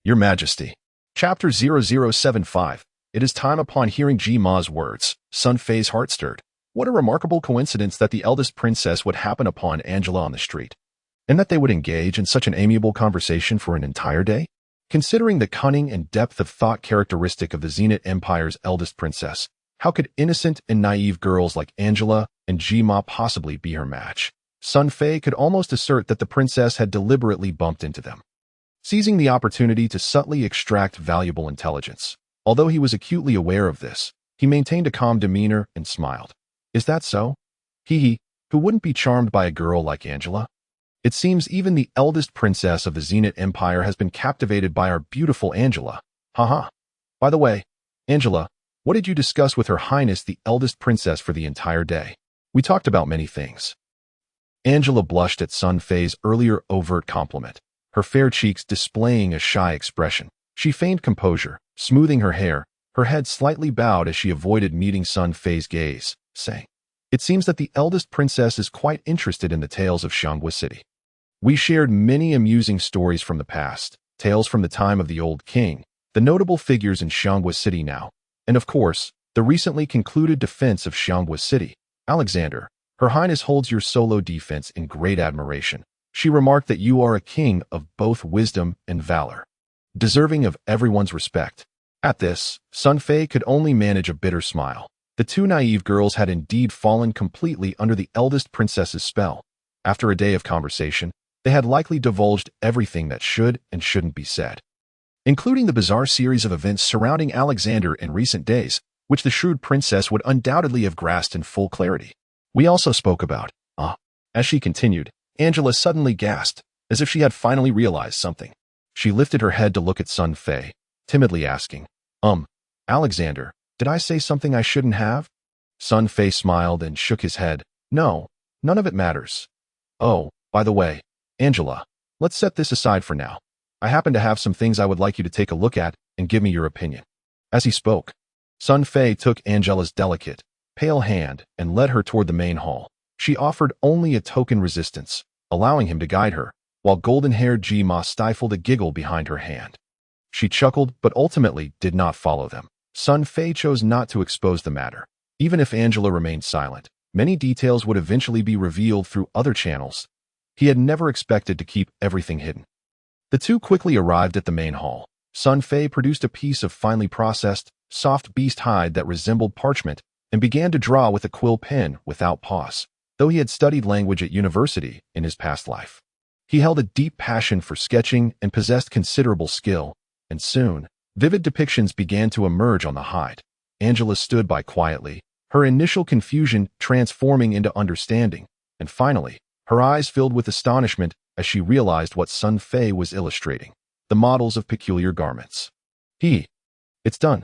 Your Majesty. Chapter 0075. It is time. Upon hearing Jima's words, Sun Fei's heart stirred. What a remarkable coincidence that the eldest princess would happen upon Angela on the street, and that they would engage in such an amiable conversation for an entire day. Considering the cunning and depth of thought characteristic of the Zenith Empire's eldest princess, how could innocent and naive girls like Angela and Jima possibly be her match? Sun Fei could almost assert that the princess had deliberately bumped into them, seizing the opportunity to subtly extract valuable intelligence. Although he was acutely aware of this, he maintained a calm demeanor and smiled. "Is that so? Who wouldn't be charmed by a girl like Angela? It seems even the eldest princess of the Zenith Empire has been captivated by our beautiful Angela. By the way, Angela, what did you discuss with Her Highness the eldest princess for the entire day?" "We talked about many things." Angela blushed at Sun Fei's earlier overt compliment, her fair cheeks displaying a shy expression. She feigned composure, smoothing her hair, her head slightly bowed as she avoided meeting Sun Fei's gaze, saying, "It seems that the eldest princess is quite interested in the tales of Chambouis City. We shared many amusing stories from the past, tales from the time of the old king, the notable figures in Chambouis City now, and of course, the recently concluded defense of Chambouis City. Alexander, Her Highness holds your solo defense in great admiration. She remarked that you are a king of both wisdom and valor, deserving of everyone's respect." At this, Sun Fei could only manage a bitter smile. The two naive girls had indeed fallen completely under the eldest princess's spell. After a day of conversation, they had likely divulged everything that should and shouldn't be said, including the bizarre series of events surrounding Alexander in recent days, which the shrewd princess would undoubtedly have grasped in full clarity. "We also spoke about, As she continued, Angela suddenly gasped, as if she had finally realized something. She lifted her head to look at Sun Fei, timidly asking, Alexander, did I say something I shouldn't have?" Sun Fei smiled and shook his head. "No, none of it matters. Oh, by the way, Angela, let's set this aside for now. I happen to have some things I would like you to take a look at and give me your opinion." As he spoke, Sun Fei took Angela's delicate, pale hand and led her toward the main hall. She offered only a token resistance, allowing him to guide her, while golden-haired Jima stifled a giggle behind her hand. She chuckled but ultimately did not follow them. Sun Fei chose not to expose the matter. Even if Angela remained silent, many details would eventually be revealed through other channels. He had never expected to keep everything hidden. The two quickly arrived at the main hall. Sun Fei produced a piece of finely processed, soft beast hide that resembled parchment and began to draw with a quill pen without pause. Though he had studied language at university in his past life, he held a deep passion for sketching and possessed considerable skill, and soon, vivid depictions began to emerge on the hide. Angela stood by quietly, her initial confusion transforming into understanding, and finally, her eyes filled with astonishment as she realized what Sun Fei was illustrating: the models of peculiar garments. It's done.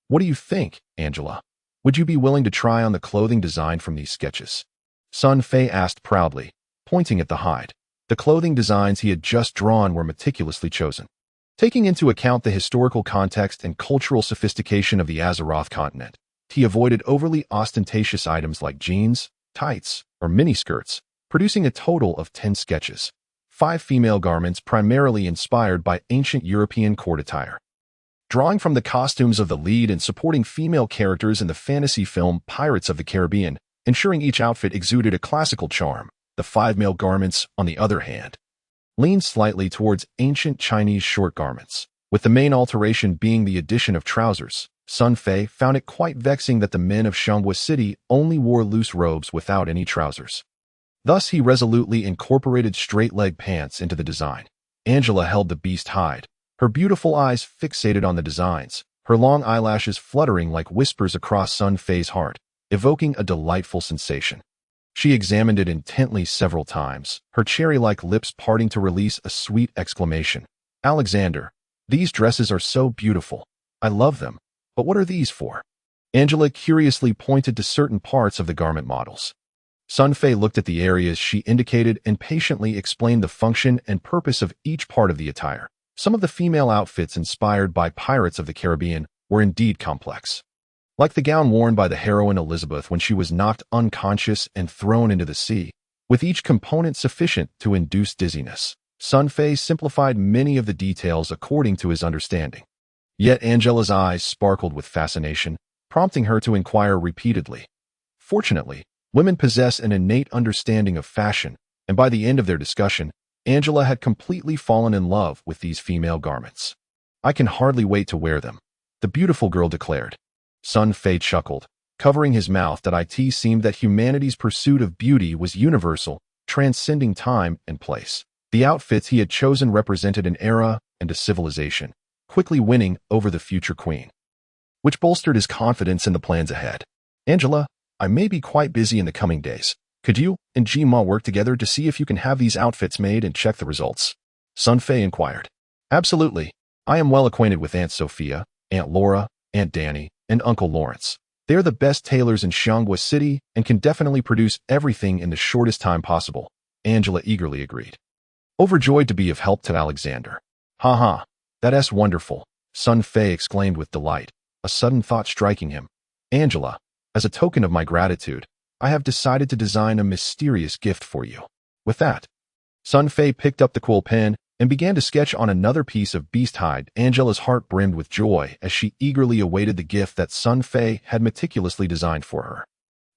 What do you think, Angela? Would you be willing to try on the clothing designed from these sketches? Sun Fei asked proudly, pointing at the hide. The clothing designs he had just drawn were meticulously chosen, taking into account the historical context and cultural sophistication of the Azeroth continent. He avoided overly ostentatious items like jeans, tights, or miniskirts, producing a total of 10 sketches. 5 female garments primarily inspired by ancient European court attire. Drawing from the costumes of the lead and supporting female characters in the fantasy film Pirates of the Caribbean, ensuring each outfit exuded a classical charm. The 5 male garments, on the other hand, leaned slightly towards ancient Chinese short garments, with the main alteration being the addition of trousers. Sun Fei found it quite vexing that the men of Xianghua City only wore loose robes without any trousers. Thus, he resolutely incorporated straight-leg pants into the design. Angela held the beast hide, her beautiful eyes fixated on the designs, her long eyelashes fluttering like whispers across Sun Fei's heart, evoking a delightful sensation. She examined it intently several times, her cherry-like lips parting to release a sweet exclamation. "Alexander, these dresses are so beautiful. I love them. But what are these for?" Angela curiously pointed to certain parts of the garment models. Sun Fei looked at the areas she indicated and patiently explained the function and purpose of each part of the attire. Some of the female outfits inspired by Pirates of the Caribbean were indeed complex, like the gown worn by the heroine Elizabeth when she was knocked unconscious and thrown into the sea, with each component sufficient to induce dizziness. Sun Fei simplified many of the details according to his understanding. Yet Angela's eyes sparkled with fascination, prompting her to inquire repeatedly. Fortunately, women possess an innate understanding of fashion, and by the end of their discussion, Angela had completely fallen in love with these female garments. "I can hardly wait to wear them," the beautiful girl declared. Sun Fei chuckled, covering his mouth. That it seemed that humanity's pursuit of beauty was universal, transcending time and place. The outfits he had chosen represented an era and a civilization, quickly winning over the future queen, which bolstered his confidence in the plans ahead. "Angela, I may be quite busy in the coming days. Could you and Jima work together to see if you can have these outfits made and check the results?" Sun Fei inquired. "Absolutely. I am well acquainted with Aunt Sophia, Aunt Laura, Aunt Danny, and Uncle Lawrence. They are the best tailors in Xianghua City and can definitely produce everything in the shortest time possible," Angela eagerly agreed, overjoyed to be of help to Alexander. "Haha, that's wonderful," Sun Fei exclaimed with delight, a sudden thought striking him. "Angela, as a token of my gratitude, I have decided to design a mysterious gift for you." With that, Sun Fei picked up the quill pen and began to sketch on another piece of beast hide. Angela's heart brimmed with joy as she eagerly awaited the gift that Sun Fei had meticulously designed for her.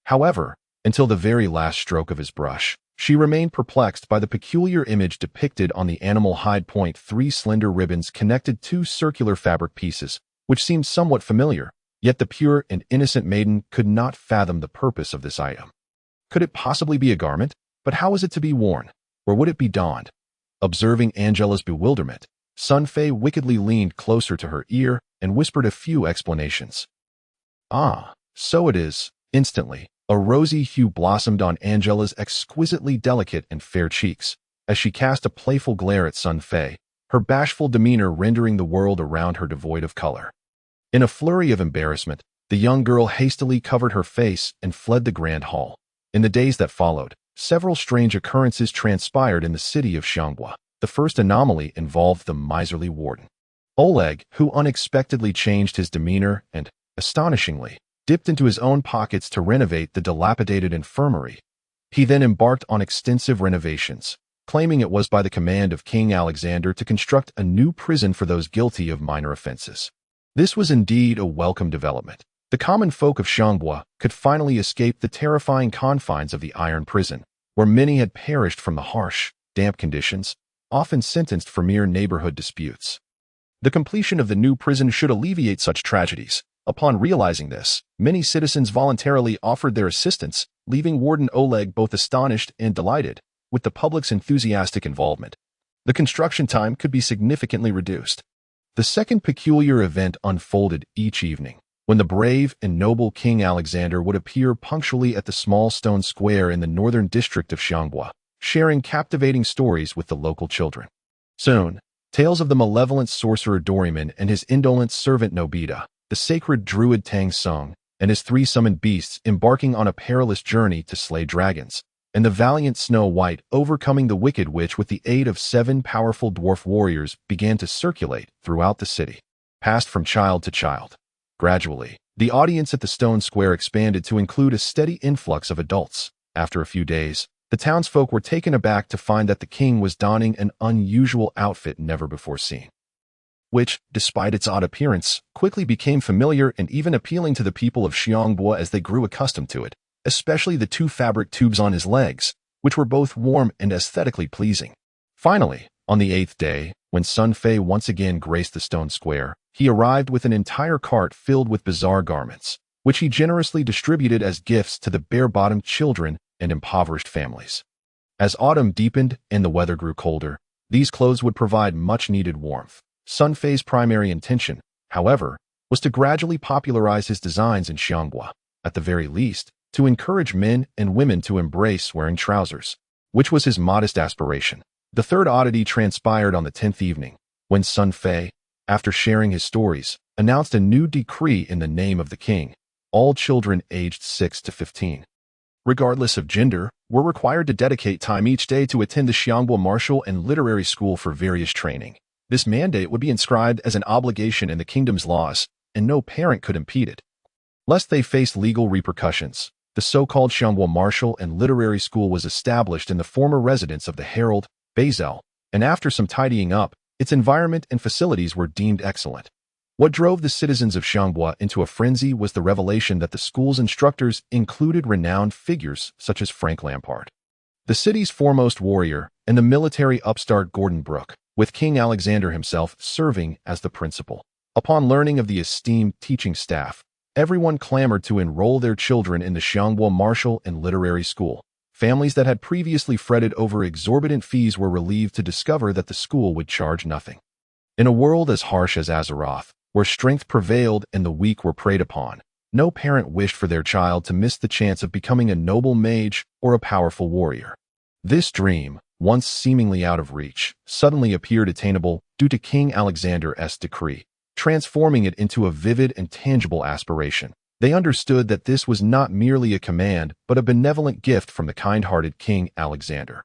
However, until the very last stroke of his brush, she remained perplexed by the peculiar image depicted on the animal hide point. 3 slender ribbons connected 2 circular fabric pieces, which seemed somewhat familiar, yet the pure and innocent maiden could not fathom the purpose of this item. Could it possibly be a garment? But how was it to be worn? Or would it be donned? Observing Angela's bewilderment, Sun Fei wickedly leaned closer to her ear and whispered a few explanations. "Ah, so it is." Instantly, a rosy hue blossomed on Angela's exquisitely delicate and fair cheeks as she cast a playful glare at Sun Fei, her bashful demeanor rendering the world around her devoid of color. In a flurry of embarrassment, the young girl hastily covered her face and fled the grand hall. In the days that followed, several strange occurrences transpired in the city of Xianghua. The first anomaly involved the miserly warden, Oleg, who unexpectedly changed his demeanor and, astonishingly, dipped into his own pockets to renovate the dilapidated infirmary. He then embarked on extensive renovations, claiming it was by the command of King Alexander to construct a new prison for those guilty of minor offenses. This was indeed a welcome development. The common folk of Xianghua could finally escape the terrifying confines of the iron prison, where many had perished from the harsh, damp conditions, often sentenced for mere neighborhood disputes. The completion of the new prison should alleviate such tragedies. Upon realizing this, many citizens voluntarily offered their assistance, leaving Warden Oleg both astonished and delighted with the public's enthusiastic involvement. The construction time could be significantly reduced. The second peculiar event unfolded each evening, when the brave and noble King Alexander would appear punctually at the small stone square in the northern district of Xianghua, sharing captivating stories with the local children. Soon, tales of the malevolent sorcerer Doryman and his indolent servant Nobita, the sacred druid Tang Sung, and his 3 summoned beasts embarking on a perilous journey to slay dragons, and the valiant Snow White overcoming the wicked witch with the aid of 7 powerful dwarf warriors began to circulate throughout the city, passed from child to child. Gradually, the audience at the stone square expanded to include a steady influx of adults. After a few days, the townsfolk were taken aback to find that the king was donning an unusual outfit never before seen, which, despite its odd appearance, quickly became familiar and even appealing to the people of Xianghua as they grew accustomed to it, especially the 2 fabric tubes on his legs, which were both warm and aesthetically pleasing. Finally, on the 8th day, when Sun Fei once again graced the stone square, he arrived with an entire cart filled with bizarre garments, which he generously distributed as gifts to the bare-bottomed children and impoverished families. As autumn deepened and the weather grew colder, these clothes would provide much-needed warmth. Sun Fei's primary intention, however, was to gradually popularize his designs in Xianghua, at the very least, to encourage men and women to embrace wearing trousers, which was his modest aspiration. The third oddity transpired on the 10th evening, when Sun Fei, after sharing his stories, announced a new decree in the name of the king. All children aged 6 to 15, regardless of gender, were required to dedicate time each day to attend the Xianghua Martial and Literary School for various training. This mandate would be inscribed as an obligation in the kingdom's laws, and no parent could impede it, lest they face legal repercussions. The so-called Xianghua Martial and Literary School was established in the former residence of the Herald, Bazel, and after some tidying up, its environment and facilities were deemed excellent. What drove the citizens of Xianghua into a frenzy was the revelation that the school's instructors included renowned figures such as Frank Lampard, the city's foremost warrior, and the military upstart Gordon Brooke, with King Alexander himself serving as the principal. Upon learning of the esteemed teaching staff, everyone clamored to enroll their children in the Xianghua Martial and Literary School. Families that had previously fretted over exorbitant fees were relieved to discover that the school would charge nothing. In a world as harsh as Azeroth, where strength prevailed and the weak were preyed upon, no parent wished for their child to miss the chance of becoming a noble mage or a powerful warrior. This dream, once seemingly out of reach, suddenly appeared attainable due to King Alexander's decree, transforming it into a vivid and tangible aspiration. They understood that this was not merely a command, but a benevolent gift from the kind-hearted King Alexander,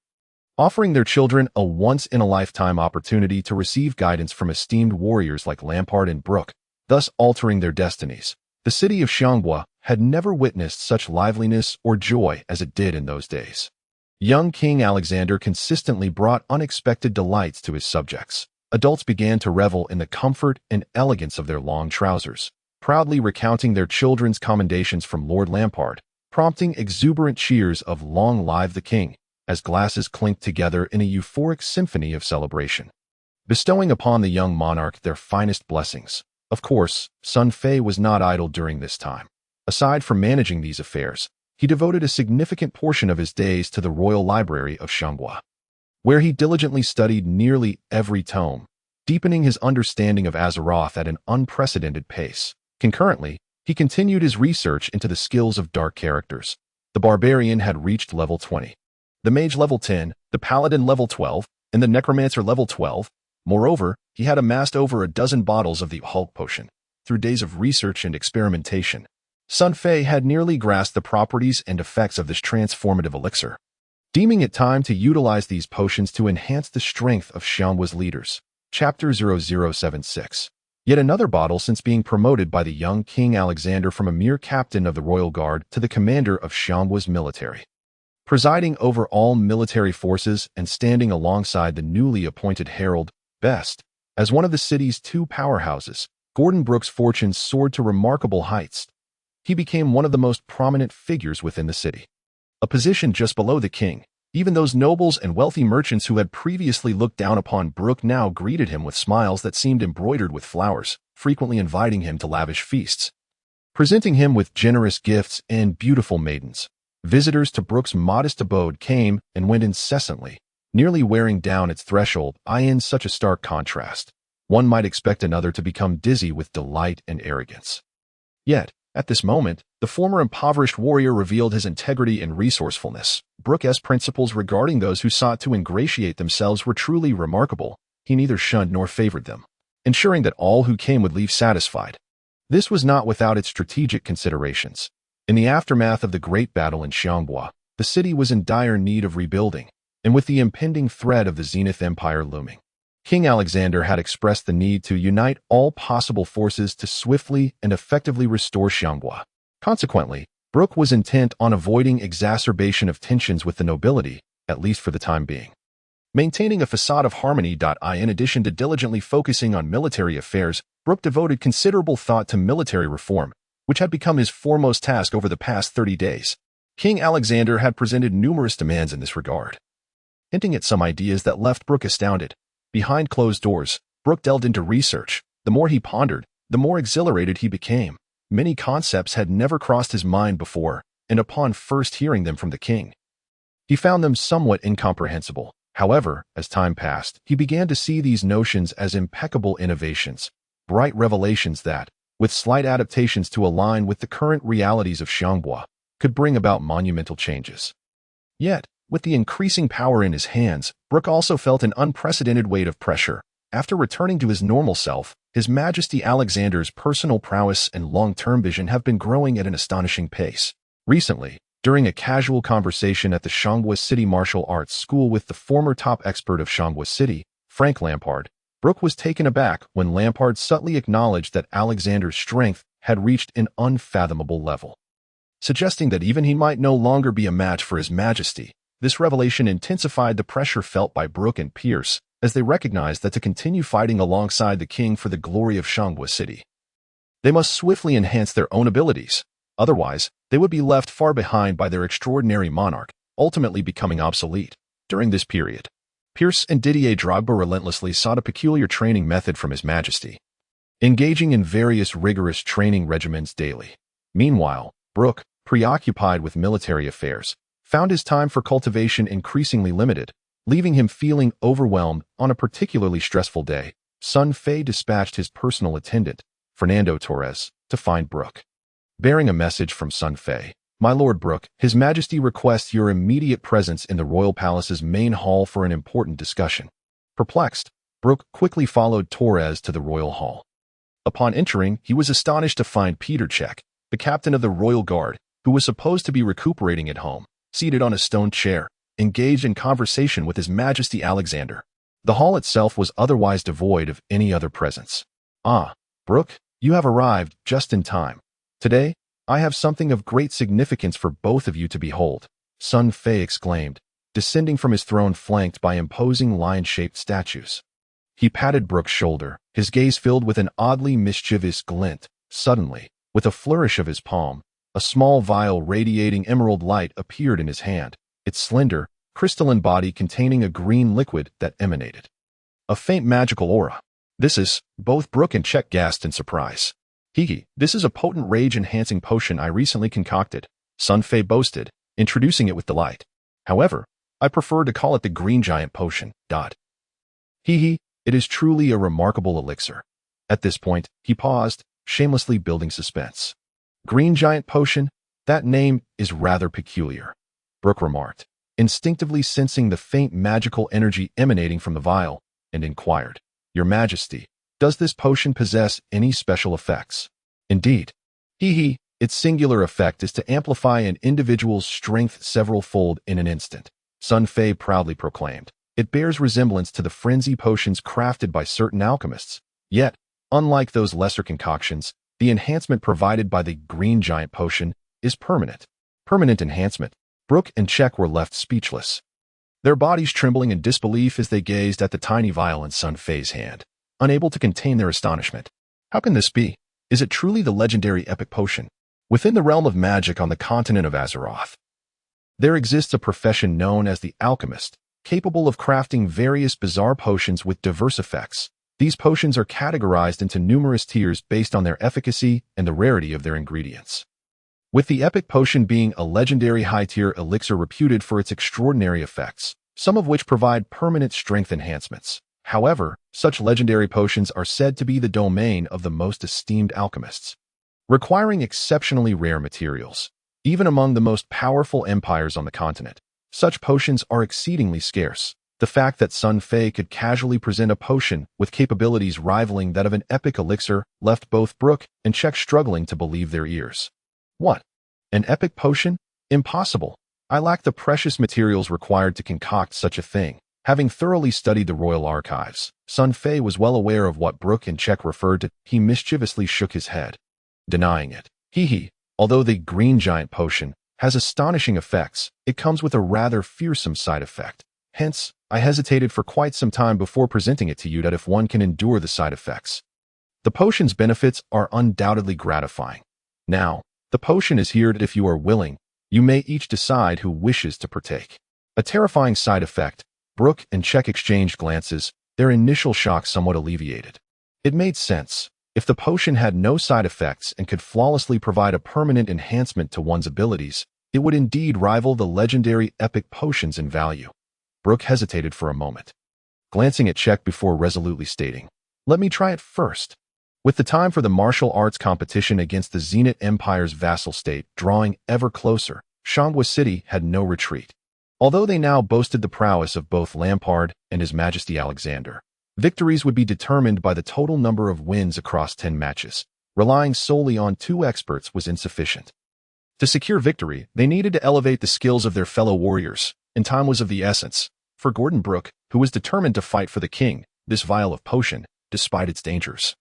offering their children a once-in-a-lifetime opportunity to receive guidance from esteemed warriors like Lampard and Brooke, thus altering their destinies. The city of Xianghua had never witnessed such liveliness or joy as it did in those days. Young King Alexander consistently brought unexpected delights to his subjects. Adults began to revel in the comfort and elegance of their long trousers, proudly recounting their children's commendations from Lord Lampard, prompting exuberant cheers of "Long live the King," as glasses clinked together in a euphoric symphony of celebration, bestowing upon the young monarch their finest blessings. Of course, Sun Fei was not idle during this time. Aside from managing these affairs, he devoted a significant portion of his days to the Royal Library of Xianghua, where he diligently studied nearly every tome, deepening his understanding of Azeroth at an unprecedented pace. Concurrently, he continued his research into the skills of dark characters. The Barbarian had reached level 20, the Mage level 10, the Paladin level 12, and the Necromancer level 12. Moreover, he had amassed over a dozen bottles of the Hulk potion. Through days of research and experimentation, Sun Fei had nearly grasped the properties and effects of this transformative elixir, deeming it time to utilize these potions to enhance the strength of Xianghua's leaders. Chapter 0076. Yet another bottle since being promoted by the young King Alexander from a mere captain of the Royal Guard to the commander of Xianghua's military, presiding over all military forces and standing alongside the newly appointed Herald, Best. As one of the city's 2 powerhouses, Gordon Brooke's fortunes soared to remarkable heights. He became one of the most prominent figures within the city, a position just below the king. Even those nobles and wealthy merchants who had previously looked down upon Brooke now greeted him with smiles that seemed embroidered with flowers, frequently inviting him to lavish feasts, presenting him with generous gifts and beautiful maidens. Visitors to Brooke's modest abode came and went incessantly, nearly wearing down its threshold. In such a stark contrast, one might expect another to become dizzy with delight and arrogance. Yet, at this moment, the former impoverished warrior revealed his integrity and resourcefulness. Brooke's principles regarding those who sought to ingratiate themselves were truly remarkable. He neither shunned nor favored them, ensuring that all who came would leave satisfied. This was not without its strategic considerations. In the aftermath of the great battle in Xiangbois, the city was in dire need of rebuilding, and with the impending threat of the Zenith Empire looming, King Alexander had expressed the need to unite all possible forces to swiftly and effectively restore Xiangbois. Consequently, Brooke was intent on avoiding exacerbation of tensions with the nobility, at least for the time being. Maintaining a facade of harmony. In addition to diligently focusing on military affairs, Brooke devoted considerable thought to military reform, which had become his foremost task over the past 30 days. King Alexander had presented numerous demands in this regard, hinting at some ideas that left Brooke astounded. Behind closed doors, Brooke delved into research. The more he pondered, the more exhilarated he became. Many concepts had never crossed his mind before, and upon first hearing them from the king, he found them somewhat incomprehensible. However, as time passed, he began to see these notions as impeccable innovations, bright revelations that, with slight adaptations to align with the current realities of Xiangbois, could bring about monumental changes. Yet, with the increasing power in his hands, Brooke also felt an unprecedented weight of pressure. After returning to his normal self, His Majesty Alexander's personal prowess and long-term vision have been growing at an astonishing pace. Recently, during a casual conversation at the Xiangbois City Martial Arts School with the former top expert of Xiangbois City, Frank Lampard, Brooke was taken aback when Lampard subtly acknowledged that Alexander's strength had reached an unfathomable level, suggesting that even he might no longer be a match for His Majesty. This revelation intensified the pressure felt by Brooke and Pierce, as they recognized that to continue fighting alongside the king for the glory of Xiangbois City, they must swiftly enhance their own abilities. Otherwise, they would be left far behind by their extraordinary monarch, ultimately becoming obsolete. During this period, Pierce and Didier Drogba relentlessly sought a peculiar training method from His Majesty, engaging in various rigorous training regimens daily. Meanwhile, Brooke, preoccupied with military affairs, found his time for cultivation increasingly limited, leaving him feeling overwhelmed. On a particularly stressful day, Sun Fei dispatched his personal attendant, Fernando Torres, to find Brooke. Bearing a message from Sun Fei, "My Lord Brooke, His Majesty requests your immediate presence in the royal palace's main hall for an important discussion." Perplexed, Brooke quickly followed Torres to the royal hall. Upon entering, he was astonished to find Peter Czech, the captain of the royal guard, who was supposed to be recuperating at home, seated on a stone chair, engaged in conversation with His Majesty Alexander. The hall itself was otherwise devoid of any other presence. "Ah, Brooke, you have arrived just in time. Today, I have something of great significance for both of you to behold," Sun Fei exclaimed, descending from his throne flanked by imposing lion-shaped statues. He patted Brooke's shoulder, his gaze filled with an oddly mischievous glint. Suddenly, with a flourish of his palm, a small vial radiating emerald light appeared in his hand, its slender, crystalline body containing a green liquid that emanated a faint magical aura. "This is," both Brooke and Czech gasped in surprise. "This is a potent rage-enhancing potion I recently concocted," Sun Fei boasted, introducing it with delight. "However, I prefer to call it the Green Giant Potion." It is truly a remarkable elixir." At this point, he paused, shamelessly building suspense. "Green Giant Potion? That name is rather peculiar," Brooke remarked, instinctively sensing the faint magical energy emanating from the vial, and inquired, "Your Majesty, does this potion possess any special effects?" "Indeed. Its singular effect is to amplify an individual's strength several-fold in an instant," Sun Fei proudly proclaimed. "It bears resemblance to the frenzy potions crafted by certain alchemists. Yet, unlike those lesser concoctions, the enhancement provided by the Green Giant Potion is permanent." Permanent enhancement. Brooke and Czech were left speechless, their bodies trembling in disbelief as they gazed at the tiny vial in Sun Fei's hand, unable to contain their astonishment. How can this be? Is it truly the legendary epic potion within the realm of magic on the continent of Azeroth? There exists a profession known as the alchemist, capable of crafting various bizarre potions with diverse effects. These potions are categorized into numerous tiers based on their efficacy and the rarity of their ingredients. With the epic potion being a legendary high-tier elixir reputed for its extraordinary effects, some of which provide permanent strength enhancements. However, such legendary potions are said to be the domain of the most esteemed alchemists, requiring exceptionally rare materials. Even among the most powerful empires on the continent, such potions are exceedingly scarce. The fact that Sun Fei could casually present a potion with capabilities rivaling that of an epic elixir left both Brooke and Czech struggling to believe their ears. What? An epic potion? Impossible. I lack the precious materials required to concoct such a thing. Having thoroughly studied the royal archives, Sun Fei was well aware of what Brooke and Czech referred to. He mischievously shook his head, denying it. Although the green giant potion has astonishing effects, it comes with a rather fearsome side effect. Hence, I hesitated for quite some time before presenting it to you that if one can endure the side effects. The potion's benefits are undoubtedly gratifying. Now, the potion is here that if you are willing, you may each decide who wishes to partake. A terrifying side effect. Brooke and Czech exchanged glances, their initial shock somewhat alleviated. It made sense. If the potion had no side effects and could flawlessly provide a permanent enhancement to one's abilities, it would indeed rival the legendary epic potions in value. Brooke hesitated for a moment, glancing at Czech before resolutely stating, "Let me try it first." With the time for the martial arts competition against the Zenit Empire's vassal state drawing ever closer, Shangwa City had no retreat. Although they now boasted the prowess of both Lampard and His Majesty Alexander, victories would be determined by the total number of wins across 10 matches. Relying solely on 2 experts was insufficient. To secure victory, they needed to elevate the skills of their fellow warriors, and time was of the essence. For Gordon Brooke, who was determined to fight for the king, this vial of potion, despite its dangers,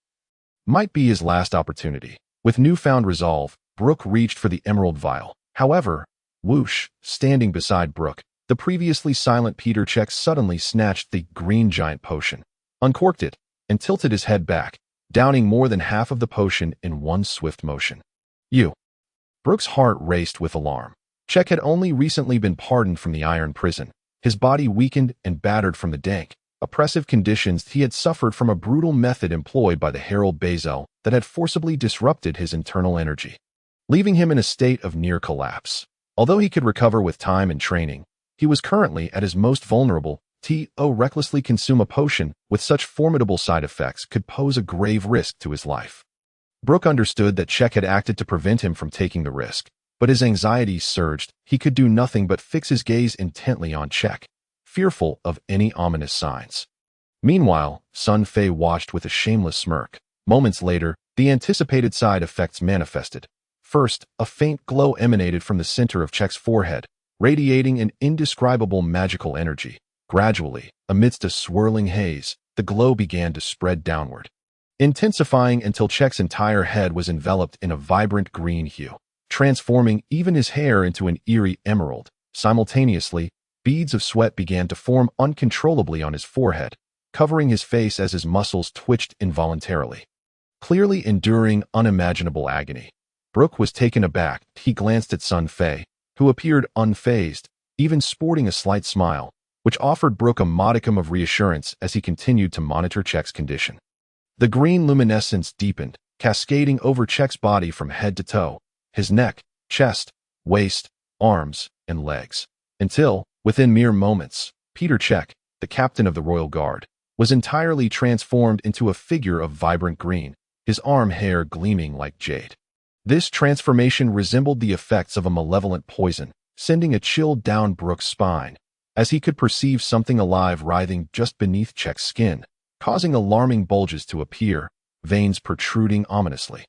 might be his last opportunity. With newfound resolve, Brooke reached for the emerald vial. However, whoosh, standing beside Brooke, the previously silent Peter Czech suddenly snatched the green giant potion, uncorked it, and tilted his head back, downing more than half of the potion in one swift motion. You. Brooke's heart raced with alarm. Czech had only recently been pardoned from the iron prison, his body weakened and battered from the dank, oppressive conditions he had suffered from a brutal method employed by the Herald Bazel that had forcibly disrupted his internal energy, leaving him in a state of near collapse. Although he could recover with time and training, he was currently at his most vulnerable. Recklessly consume a potion with such formidable side effects could pose a grave risk to his life. Brooke understood that Czech had acted to prevent him from taking the risk, but his anxieties surged. He could do nothing but fix his gaze intently on Czech, fearful of any ominous signs. Meanwhile, Sun Fei watched with a shameless smirk. Moments later, the anticipated side effects manifested. First, a faint glow emanated from the center of Czech's forehead, radiating an indescribable magical energy. Gradually, amidst a swirling haze, the glow began to spread downward, intensifying until Czech's entire head was enveloped in a vibrant green hue, transforming even his hair into an eerie emerald. Simultaneously, beads of sweat began to form uncontrollably on his forehead, covering his face as his muscles twitched involuntarily, clearly enduring unimaginable agony. Brooke was taken aback. He glanced at Sun Fei, who appeared unfazed, even sporting a slight smile, which offered Brooke a modicum of reassurance as he continued to monitor Czech's condition. The green luminescence deepened, cascading over Czech's body from head to toe, his neck, chest, waist, arms, and legs, until, within mere moments, Peter Czech, the captain of the Royal Guard, was entirely transformed into a figure of vibrant green, his arm hair gleaming like jade. This transformation resembled the effects of a malevolent poison, sending a chill down Brooke's spine, as he could perceive something alive writhing just beneath Czech's skin, causing alarming bulges to appear, veins protruding ominously,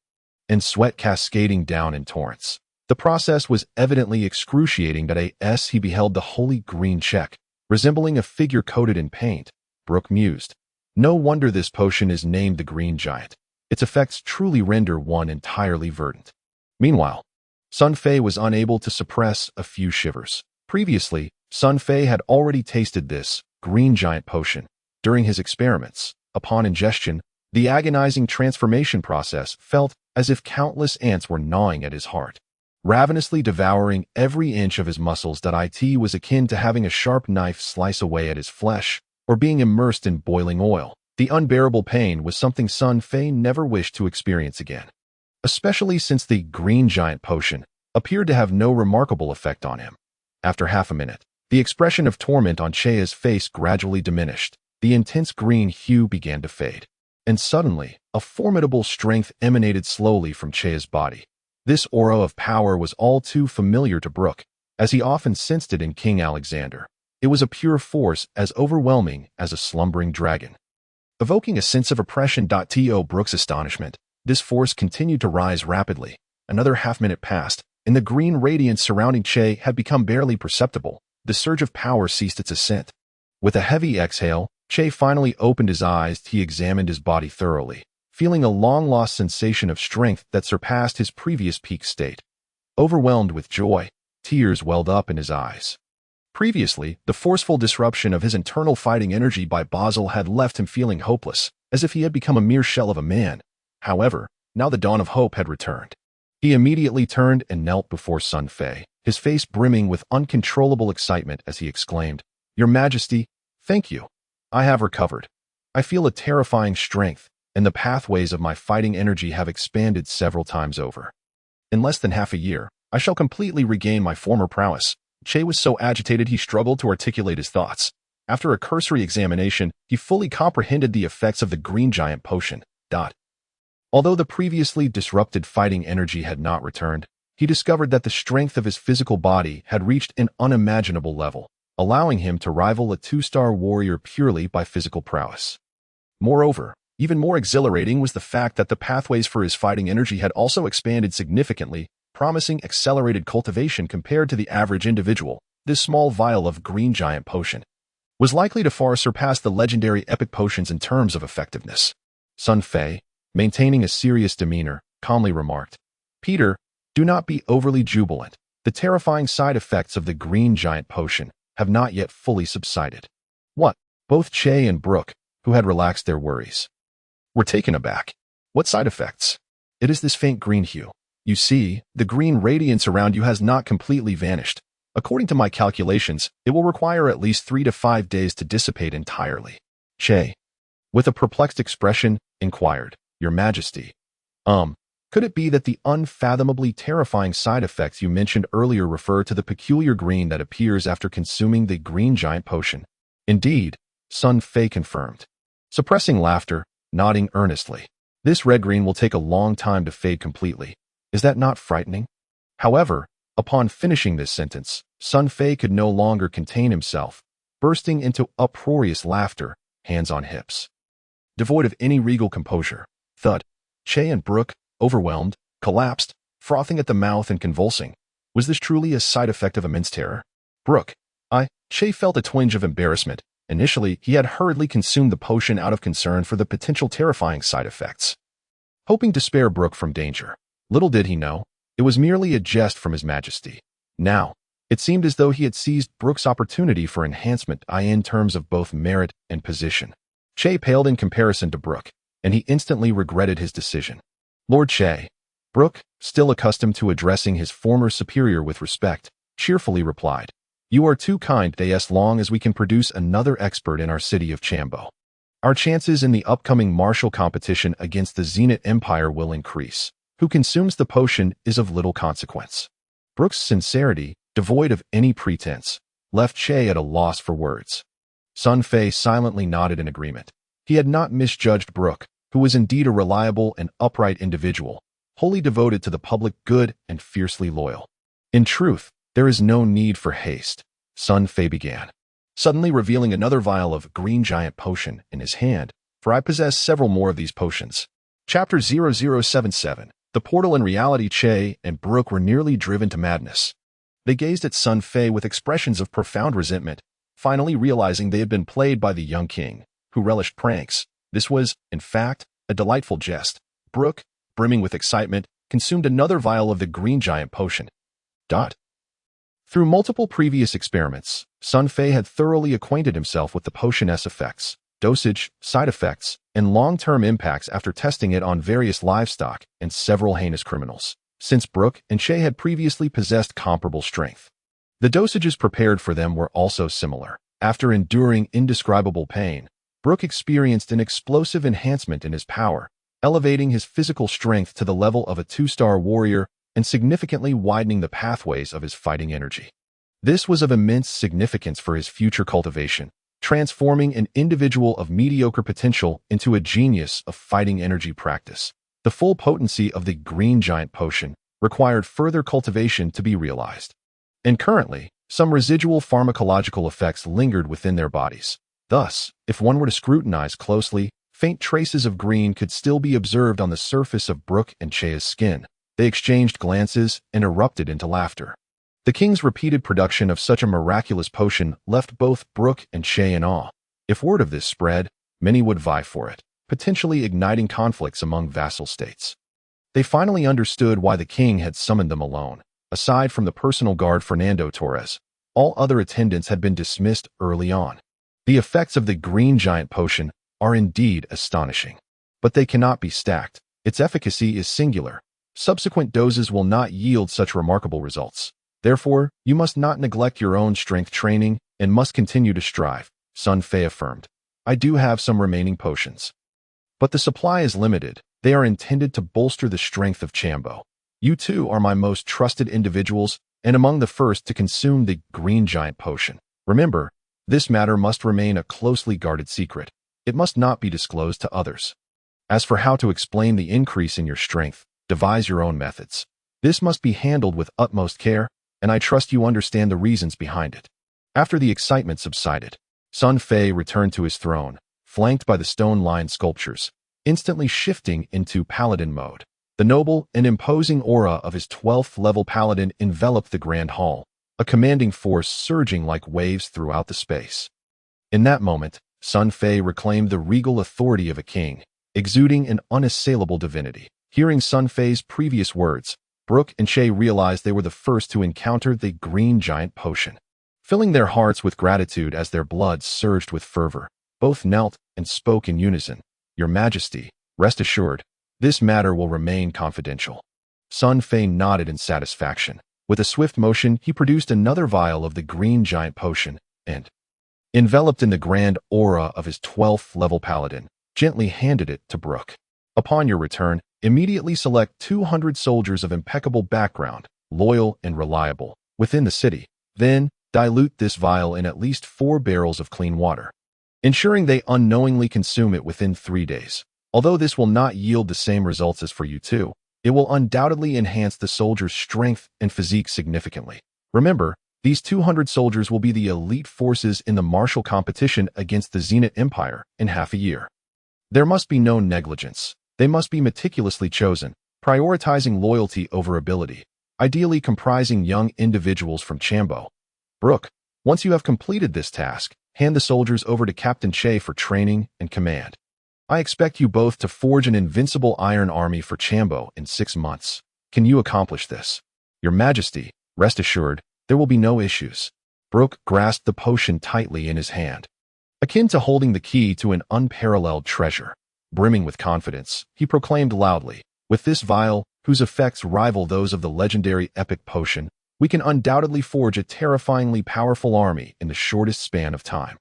and sweat cascading down in torrents. The process was evidently excruciating. As he beheld the holy green Czech, resembling a figure coated in paint, Brooke mused, "No wonder this potion is named the Green Giant. Its effects truly render one entirely verdant." Meanwhile, Sun Fei was unable to suppress a few shivers. Previously, Sun Fei had already tasted this green giant potion. During his experiments, upon ingestion, the agonizing transformation process felt as if countless ants were gnawing at his heart. ravenously devouring every inch of his muscles. It was akin to having a sharp knife slice away at his flesh, or being immersed in boiling oil. The unbearable pain was something Sun Fei never wished to experience again, especially since the green giant potion appeared to have no remarkable effect on him. After half a minute, the expression of torment on Chea's face gradually diminished. The intense green hue began to fade, and suddenly, a formidable strength emanated slowly from Chea's body. This aura of power was all too familiar to Brooke, as he often sensed it in King Alexander. It was a pure force as overwhelming as a slumbering dragon, evoking a sense of oppression. To Brooke's astonishment, this force continued to rise rapidly. Another half-minute passed, and the green radiance surrounding Che had become barely perceptible. The surge of power ceased its ascent. With a heavy exhale, Che finally opened his eyes. He examined his body thoroughly, feeling a long-lost sensation of strength that surpassed his previous peak state. Overwhelmed with joy, tears welled up in his eyes. Previously, the forceful disruption of his internal fighting energy by Basil had left him feeling hopeless, as if he had become a mere shell of a man. However, now the dawn of hope had returned. He immediately turned and knelt before Sun Fei, his face brimming with uncontrollable excitement as he exclaimed, "Your Majesty, thank you. I have recovered. I feel a terrifying strength, and the pathways of my fighting energy have expanded several times over. In less than half a year, I shall completely regain my former prowess." Che was so agitated he struggled to articulate his thoughts. After a cursory examination, he fully comprehended the effects of the green giant potion. Although the previously disrupted fighting energy had not returned, he discovered that the strength of his physical body had reached an unimaginable level, allowing him to rival a 2-star warrior purely by physical prowess. Moreover, even more exhilarating was the fact that the pathways for his fighting energy had also expanded significantly, promising accelerated cultivation compared to the average individual. This small vial of green giant potion was likely to far surpass the legendary epic potions in terms of effectiveness. Sun Fei, maintaining a serious demeanor, calmly remarked, "Peter, do not be overly jubilant. The terrifying side effects of the green giant potion have not yet fully subsided." "What?" Both Che and Brooke, who had relaxed their worries, were taken aback. "What side effects?" "It is this faint green hue. You see, the green radiance around you has not completely vanished. According to my calculations, it will require at least 3 to 5 days to dissipate entirely." Che, with a perplexed expression, inquired, "Your Majesty, could it be that the unfathomably terrifying side effects you mentioned earlier refer to the peculiar green that appears after consuming the green giant potion?" "Indeed," Sun Fei confirmed, suppressing laughter, nodding earnestly. "This red green will take a long time to fade completely. Is that not frightening?" However, upon finishing this sentence, Sun Fei could no longer contain himself, bursting into uproarious laughter, hands on hips. Devoid of any regal composure, thud, Che and Brooke, overwhelmed, collapsed, frothing at the mouth and convulsing. Was this truly a side effect of immense terror? Che felt a twinge of embarrassment. Initially, he had hurriedly consumed the potion out of concern for the potential terrifying side effects, hoping to spare Brooke from danger. Little did he know, it was merely a jest from His Majesty. Now, it seemed as though he had seized Brooke's opportunity for enhancement in terms of both merit and position. Che paled in comparison to Brooke, and he instantly regretted his decision. "Lord Che," Brooke, still accustomed to addressing his former superior with respect, cheerfully replied, "You are too kind. As long as we can produce another expert in our city of Chambo, our chances in the upcoming martial competition against the Zenith Empire will increase. Who consumes the potion is of little consequence." Brooke's sincerity, devoid of any pretense, left Che at a loss for words. Sun Fei silently nodded in agreement. He had not misjudged Brooke, who was indeed a reliable and upright individual, wholly devoted to the public good and fiercely loyal. "In truth, there is no need for haste," Sun Fei began, suddenly revealing another vial of green giant potion in his hand, "for I possess several more of these potions." Chapter 0077. The portal in reality. Che and Brooke were nearly driven to madness. They gazed at Sun Fei with expressions of profound resentment, finally realizing they had been played by the young king, who relished pranks. This was, in fact, a delightful jest. Brooke, brimming with excitement, consumed another vial of the green giant potion. Through multiple previous experiments, Sun Fei had thoroughly acquainted himself with the potion's effects, dosage, side effects, and long-term impacts after testing it on various livestock and several heinous criminals. since Brooke and Shay had previously possessed comparable strength. The dosages prepared for them were also similar. After enduring indescribable pain, Brooke experienced an explosive enhancement in his power, elevating his physical strength to the level of a 2-star warrior and significantly widening the pathways of his fighting energy. This was of immense significance for his future cultivation, transforming an individual of mediocre potential into a genius of fighting energy practice. The full potency of the Green Giant Potion required further cultivation to be realized. And currently, some residual pharmacological effects lingered within their bodies. Thus, if one were to scrutinize closely, faint traces of green could still be observed on the surface of Brooke and Chea's skin. They exchanged glances and erupted into laughter. The king's repeated production of such a miraculous potion left both Brooke and Chea in awe. If word of this spread, many would vie for it, potentially igniting conflicts among vassal states. They finally understood why the king had summoned them alone. Aside from the personal guard Fernando Torres, all other attendants had been dismissed early on. The effects of the Green Giant Potion are indeed astonishing, but they cannot be stacked. Its efficacy is singular. Subsequent doses will not yield such remarkable results. Therefore, you must not neglect your own strength training and must continue to strive, Sun Fei affirmed. I do have some remaining potions, but the supply is limited. They are intended to bolster the strength of Chambo. You two are my most trusted individuals and among the first to consume the Green Giant Potion. Remember, this matter must remain a closely guarded secret. It must not be disclosed to others. As for how to explain the increase in your strength, devise your own methods. This must be handled with utmost care, and I trust you understand the reasons behind it. After the excitement subsided, Sun Fei returned to his throne, flanked by the stone-lined sculptures, instantly shifting into paladin mode. The noble and imposing aura of his 12th-level paladin enveloped the grand hall, a commanding force surging like waves throughout the space. In that moment, Sun Fei reclaimed the regal authority of a king, exuding an unassailable divinity. Hearing Sun Fei's previous words, Brooke and Chea realized they were the first to encounter the Green Giant Potion. Filling their hearts with gratitude as their blood surged with fervor, both knelt and spoke in unison. Your Majesty, rest assured, this matter will remain confidential. Sun Fei nodded in satisfaction. With a swift motion, he produced another vial of the Green Giant Potion and, enveloped in the grand aura of his 12th-level paladin, gently handed it to Brooke. Upon your return, immediately select 200 soldiers of impeccable background, loyal and reliable, within the city. Then, dilute this vial in at least 4 barrels of clean water, ensuring they unknowingly consume it within 3 days. Although this will not yield the same results as for you two, it will undoubtedly enhance the soldiers' strength and physique significantly. Remember, these 200 soldiers will be the elite forces in the martial competition against the Zenith Empire in half a year. There must be no negligence. They must be meticulously chosen, prioritizing loyalty over ability, ideally comprising young individuals from Chambo. Brooke, once you have completed this task, hand the soldiers over to Captain Chea for training and command. I expect you both to forge an invincible iron army for Chambo in 6 months. Can you accomplish this? Your Majesty, rest assured, there will be no issues. Brooke grasped the potion tightly in his hand, akin to holding the key to an unparalleled treasure. Brimming with confidence, he proclaimed loudly, with this vial, whose effects rival those of the legendary epic potion, we can undoubtedly forge a terrifyingly powerful army in the shortest span of time.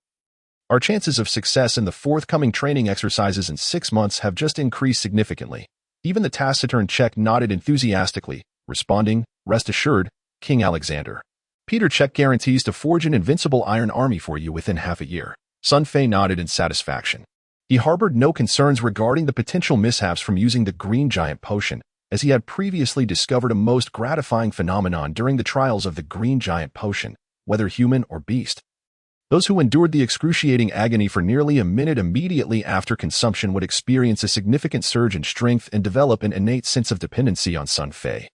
Our chances of success in the forthcoming training exercises in 6 months have just increased significantly. Even the taciturn Czech nodded enthusiastically, responding, rest assured, King Alexander. Peter Czech guarantees to forge an invincible iron army for you within half a year. Sun Fei nodded in satisfaction. He harbored no concerns regarding the potential mishaps from using the Green Giant Potion, as he had previously discovered a most gratifying phenomenon during the trials of the Green Giant Potion, whether human or beast. Those who endured the excruciating agony for nearly a minute immediately after consumption would experience a significant surge in strength and develop an innate sense of dependency on Sun Fei.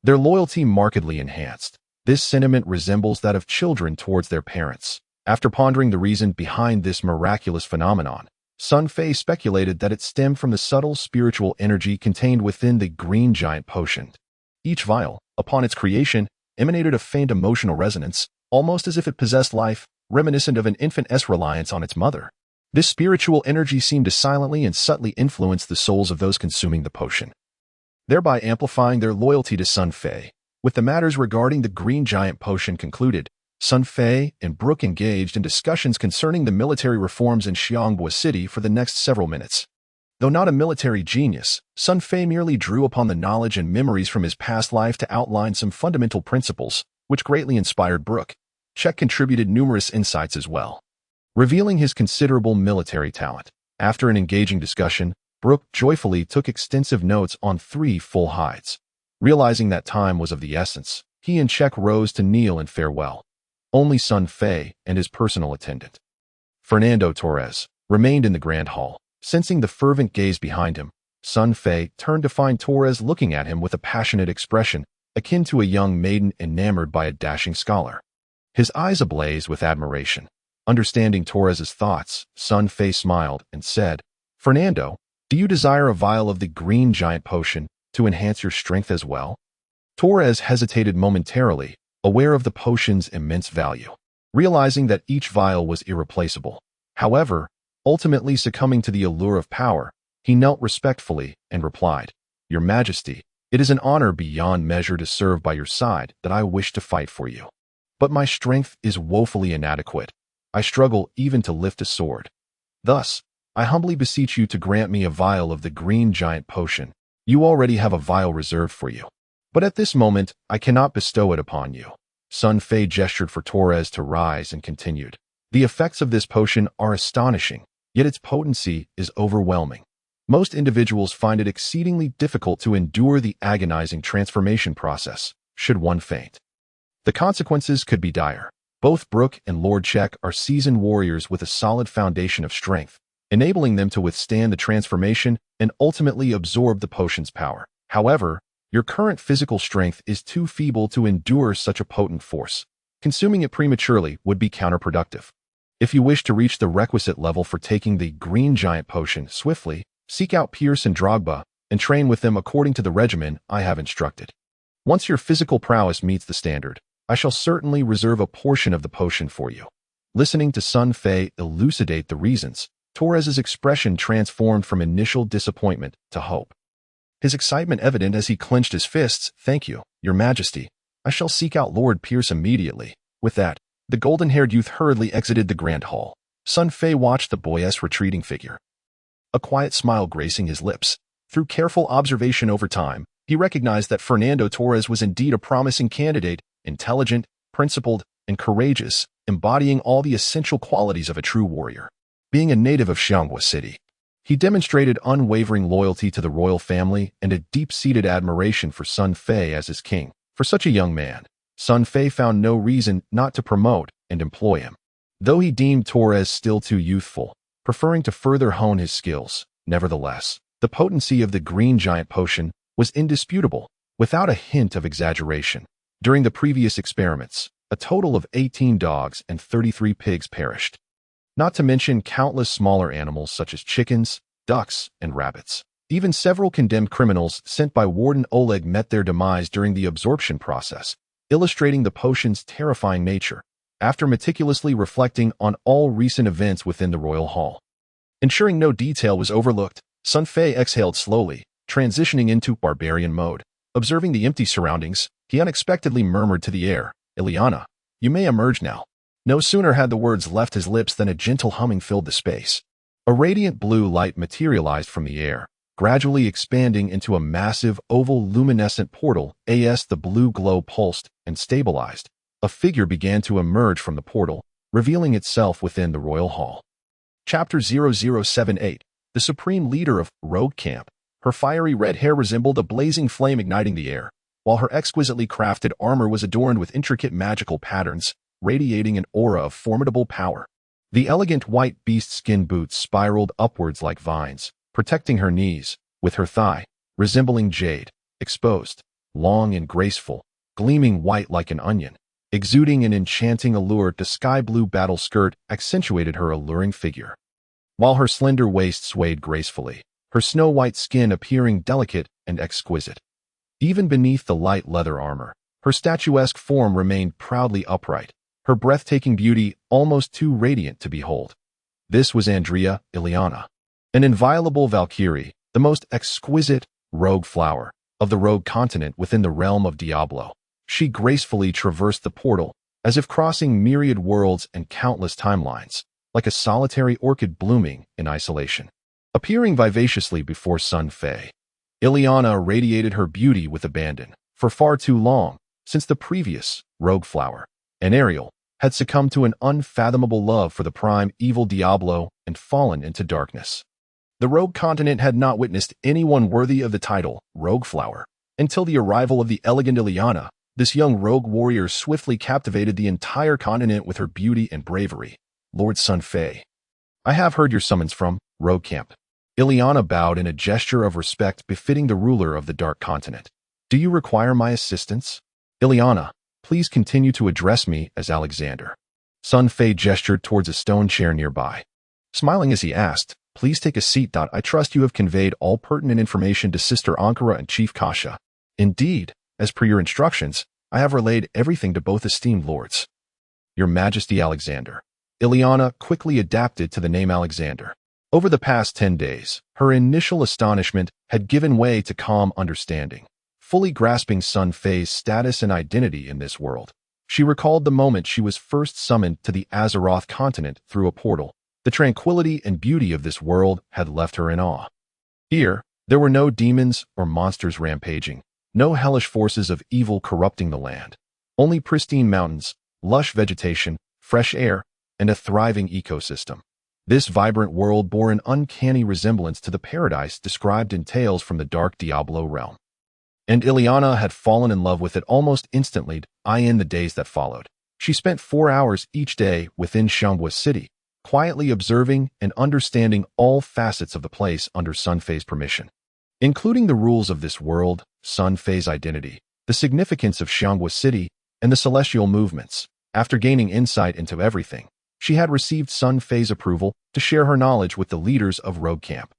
Their loyalty markedly enhanced. This sentiment resembles that of children towards their parents. After pondering the reason behind this miraculous phenomenon, Sun Fei speculated that it stemmed from the subtle spiritual energy contained within the Green Giant Potion. Each vial, upon its creation, emanated a faint emotional resonance, almost as if it possessed life, reminiscent of an infant's reliance on its mother. This spiritual energy seemed to silently and subtly influence the souls of those consuming the potion. thereby amplifying their loyalty to Sun Fei. With the matters regarding the Green Giant Potion concluded, Sun Fei and Brooke engaged in discussions concerning the military reforms in Xiangbao City for the next several minutes. Though not a military genius, Sun Fei merely drew upon the knowledge and memories from his past life to outline some fundamental principles, which greatly inspired Brooke. Czech contributed numerous insights as well, revealing his considerable military talent. After an engaging discussion, Brooke joyfully took extensive notes on 3 full hides. Realizing that time was of the essence, he and Czech rose to kneel in farewell. Only Sun Fei and his personal attendant, Fernando Torres, remained in the Grand Hall. Sensing the fervent gaze behind him, Sun Fei turned to find Torres looking at him with a passionate expression, akin to a young maiden enamored by a dashing scholar. His eyes ablaze with admiration. Understanding Torres's thoughts, Sun Fei smiled and said, "Fernando, do you desire a vial of the Green Giant Potion to enhance your strength as well?" Torres hesitated momentarily, aware of the potion's immense value, realizing that each vial was irreplaceable. However, ultimately succumbing to the allure of power, he knelt respectfully and replied, "Your Majesty, it is an honor beyond measure to serve by your side that I wish to fight for you. But my strength is woefully inadequate. I struggle even to lift a sword. Thus, I humbly beseech you to grant me a vial of the Green Giant Potion. You already have a vial reserved for you. But at this moment, I cannot bestow it upon you." Sun Fei gestured for Torres to rise and continued, "The effects of this potion are astonishing, yet its potency is overwhelming. Most individuals find it exceedingly difficult to endure the agonizing transformation process, should one faint. The consequences could be dire. Both Brooke and Lord Czech are seasoned warriors with a solid foundation of strength, enabling them to withstand the transformation and ultimately absorb the potion's power. However, your current physical strength is too feeble to endure such a potent force. Consuming it prematurely would be counterproductive. If you wish to reach the requisite level for taking the Green Giant Potion swiftly, seek out Pierce and Drogba and train with them according to the regimen I have instructed. Once your physical prowess meets the standard, I shall certainly reserve a portion of the potion for you." Listening to Sun Fei elucidate the reasons, Torres's expression transformed from initial disappointment to hope. His excitement evident as he clenched his fists. "Thank you, Your Majesty. I shall seek out Lord Pierce immediately." With that, the golden-haired youth hurriedly exited the Grand Hall. Sun Fei watched the boy's retreating figure, a quiet smile gracing his lips. Through careful observation over time, he recognized that Fernando Torres was indeed a promising candidate, intelligent, principled, and courageous, embodying all the essential qualities of a true warrior. Being a native of Xiangbao City, he demonstrated unwavering loyalty to the royal family and a deep-seated admiration for Sun Fei as his king. For such a young man, Sun Fei found no reason not to promote and employ him. Though he deemed Torres still too youthful, preferring to further hone his skills, nevertheless, the potency of the Green Giant Potion was indisputable, without a hint of exaggeration. During the previous experiments, a total of 18 dogs and 33 pigs perished, not to mention countless smaller animals such as chickens, ducks, and rabbits. Even several condemned criminals sent by Warden Oleg met their demise during the absorption process, illustrating the potion's terrifying nature. After meticulously reflecting on all recent events within the royal hall, ensuring no detail was overlooked, Sun Fei exhaled slowly, transitioning into barbarian mode. Observing the empty surroundings, he unexpectedly murmured to the air, "Ileana, you may emerge now." No sooner had the words left his lips than a gentle humming filled the space. A radiant blue light materialized from the air, gradually expanding into a massive oval luminescent portal. As the blue glow pulsed and stabilized, a figure began to emerge from the portal, revealing itself within the royal hall. Chapter 0078, the supreme leader of Rogue Camp. Her fiery red hair resembled a blazing flame igniting the air, while her exquisitely crafted armor was adorned with intricate magical patterns, radiating an aura of formidable power. The elegant white beast skin boots spiraled upwards like vines, protecting her knees, with her thigh, resembling jade, exposed, long and graceful, gleaming white like an onion. Exuding an enchanting allure, the sky-blue battle skirt accentuated her alluring figure, while her slender waist swayed gracefully, her snow-white skin appearing delicate and exquisite. Even beneath the light leather armor, her statuesque form remained proudly upright, her breathtaking beauty almost too radiant to behold. This was Andrea Ileana, an inviolable Valkyrie, the most exquisite rogue flower, of the rogue continent within the realm of Diablo. She gracefully traversed the portal, as if crossing myriad worlds and countless timelines, like a solitary orchid blooming in isolation. Appearing vivaciously before Sun Fei, Ileana radiated her beauty with abandon. For far too long, since the previous rogue flower, and Ariel, had succumbed to an unfathomable love for the prime evil Diablo and fallen into darkness. The rogue continent had not witnessed anyone worthy of the title Rogue Flower until the arrival of the elegant Ileana. This young rogue warrior swiftly captivated the entire continent with her beauty and bravery. Lord Sun Fei, I have heard your summons from Rogue Camp. Ileana bowed in a gesture of respect befitting the ruler of the Dark Continent. Do you require my assistance? Ileana, please continue to address me as Alexander. Sun Fei gestured towards a stone chair nearby. Smiling as he asked, please take a seat. I trust you have conveyed all pertinent information to Sister Ankara and Chief Kasha. Indeed, as per your instructions, I have relayed everything to both esteemed lords. Your Majesty Alexander. Ileana quickly adapted to the name Alexander. Over the past 10 days, her initial astonishment had given way to calm understanding. Fully grasping Sun Fei's status and identity in this world, she recalled the moment she was first summoned to the Azeroth continent through a portal. The tranquility and beauty of this world had left her in awe. Here, there were no demons or monsters rampaging, no hellish forces of evil corrupting the land. Only pristine mountains, lush vegetation, fresh air, and a thriving ecosystem. This vibrant world bore an uncanny resemblance to the paradise described in tales from the dark Diablo realm. And Ileana had fallen in love with it almost instantly. In the days that followed, she spent 4 hours each day within Xianghua City, quietly observing and understanding all facets of the place under Sun Fei's permission, including the rules of this world, Sun Fei's identity, the significance of Xianghua City, and the celestial movements. After gaining insight into everything, she had received Sun Fei's approval to share her knowledge with the leaders of Rogue Camp.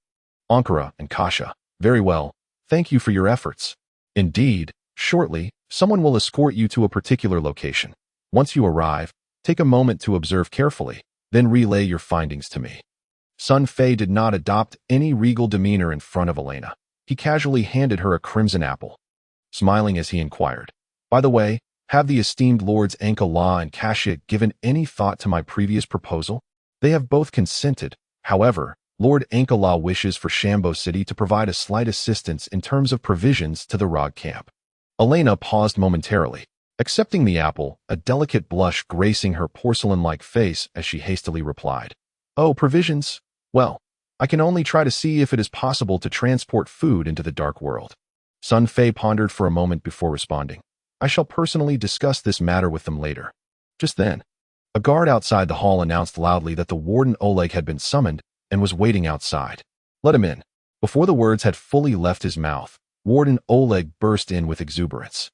Ankara and Kasha, very well, thank you for your efforts. Indeed, shortly, someone will escort you to a particular location. Once you arrive, take a moment to observe carefully, then relay your findings to me. Sun Fei did not adopt any regal demeanor in front of Elena. He casually handed her a crimson apple, smiling as he inquired, by the way, have the esteemed lords Ankala and Kasha given any thought to my previous proposal? They have both consented. However, Lord Ankala wishes for Xianghua City to provide a slight assistance in terms of provisions to the Rogue Camp. Elena paused momentarily, accepting the apple, a delicate blush gracing her porcelain-like face as she hastily replied, oh, provisions? Well, I can only try to see if it is possible to transport food into the dark world. Sun Fei pondered for a moment before responding. I shall personally discuss this matter with them later. Just then, a guard outside the hall announced loudly that the warden Oleg had been summoned and was waiting outside. Let him in. Before the words had fully left his mouth, Warden Oleg burst in with exuberance,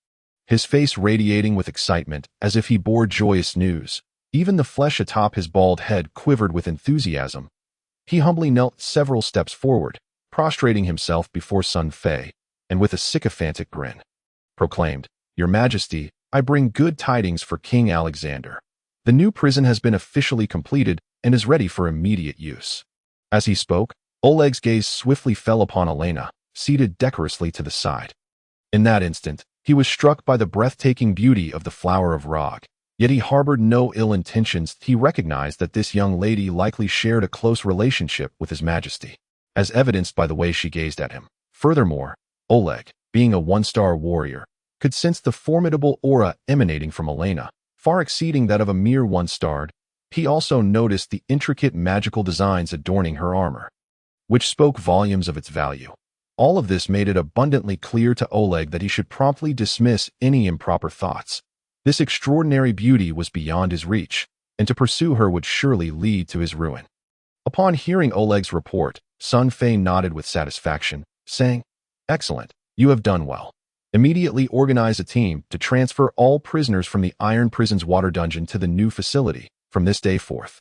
his face radiating with excitement as if he bore joyous news. Even the flesh atop his bald head quivered with enthusiasm. He humbly knelt several steps forward, prostrating himself before Sun Fei, and with a sycophantic grin, proclaimed, Your Majesty, I bring good tidings for King Alexander. The new prison has been officially completed and is ready for immediate use. As he spoke, Oleg's gaze swiftly fell upon Elena, seated decorously to the side. In that instant, he was struck by the breathtaking beauty of the flower of Rog. Yet he harbored no ill intentions. He recognized that this young lady likely shared a close relationship with His Majesty, as evidenced by the way she gazed at him. Furthermore, Oleg, being a one-star warrior, could sense the formidable aura emanating from Elena, far exceeding that of a mere one-starred. He also noticed the intricate magical designs adorning her armor, which spoke volumes of its value. All of this made it abundantly clear to Oleg that he should promptly dismiss any improper thoughts. This extraordinary beauty was beyond his reach, and to pursue her would surely lead to his ruin. Upon hearing Oleg's report, Sun Fei nodded with satisfaction, saying, Excellent, you have done well. Immediately organize a team to transfer all prisoners from the Iron Prison's water dungeon to the new facility from this day forth.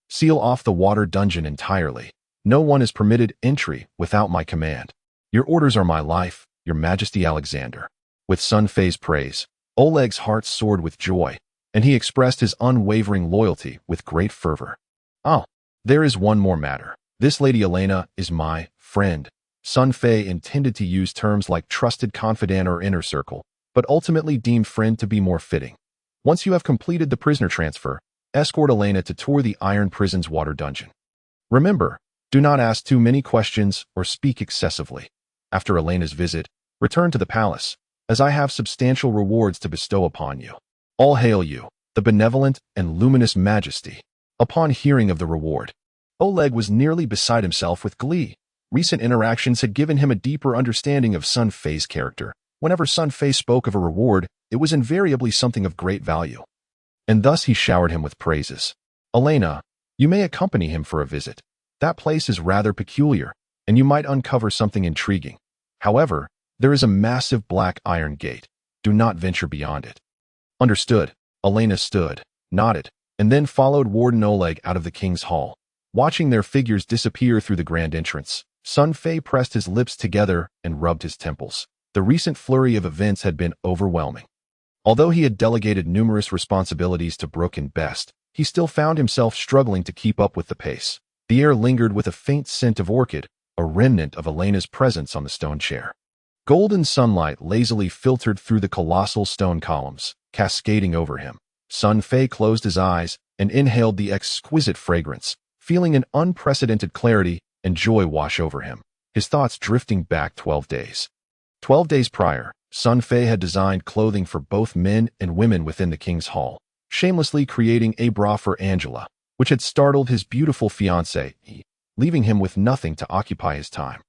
Seal off the water dungeon entirely. No one is permitted entry without my command. Your orders are my life, Your Majesty Alexander. With Sun Fei's praise, Oleg's heart soared with joy, and he expressed his unwavering loyalty with great fervor. Oh, there is one more matter. This Lady Elena is my friend. Sun Fei intended to use terms like trusted confidant or inner circle, but ultimately deemed friend to be more fitting. Once you have completed the prisoner transfer, escort Elena to tour the Iron Prison's water dungeon. Remember, do not ask too many questions or speak excessively. After Elena's visit, return to the palace, as I have substantial rewards to bestow upon you. All hail you, the benevolent and luminous majesty. Upon hearing of the reward, Oleg was nearly beside himself with glee. Recent interactions had given him a deeper understanding of Sun Fei's character. Whenever Sun Fei spoke of a reward, it was invariably something of great value. And thus he showered him with praises. Elena, you may accompany him for a visit. That place is rather peculiar, and you might uncover something intriguing. However, there is a massive black iron gate. Do not venture beyond it. Understood. Elena stood, nodded, and then followed Warden Oleg out of the king's hall. Watching their figures disappear through the grand entrance, Sun Fei pressed his lips together and rubbed his temples. The recent flurry of events had been overwhelming. Although he had delegated numerous responsibilities to Brooke and Best, he still found himself struggling to keep up with the pace. The air lingered with a faint scent of orchid, a remnant of Elena's presence on the stone chair. Golden sunlight lazily filtered through the colossal stone columns, cascading over him. Sun Fei closed his eyes and inhaled the exquisite fragrance, feeling an unprecedented clarity and joy wash over him, his thoughts drifting back 12 days. 12 days prior, Sun Fei had designed clothing for both men and women within the king's hall, shamelessly creating a bra for Angela, which had startled his beautiful fiancée, leaving him with nothing to occupy his time.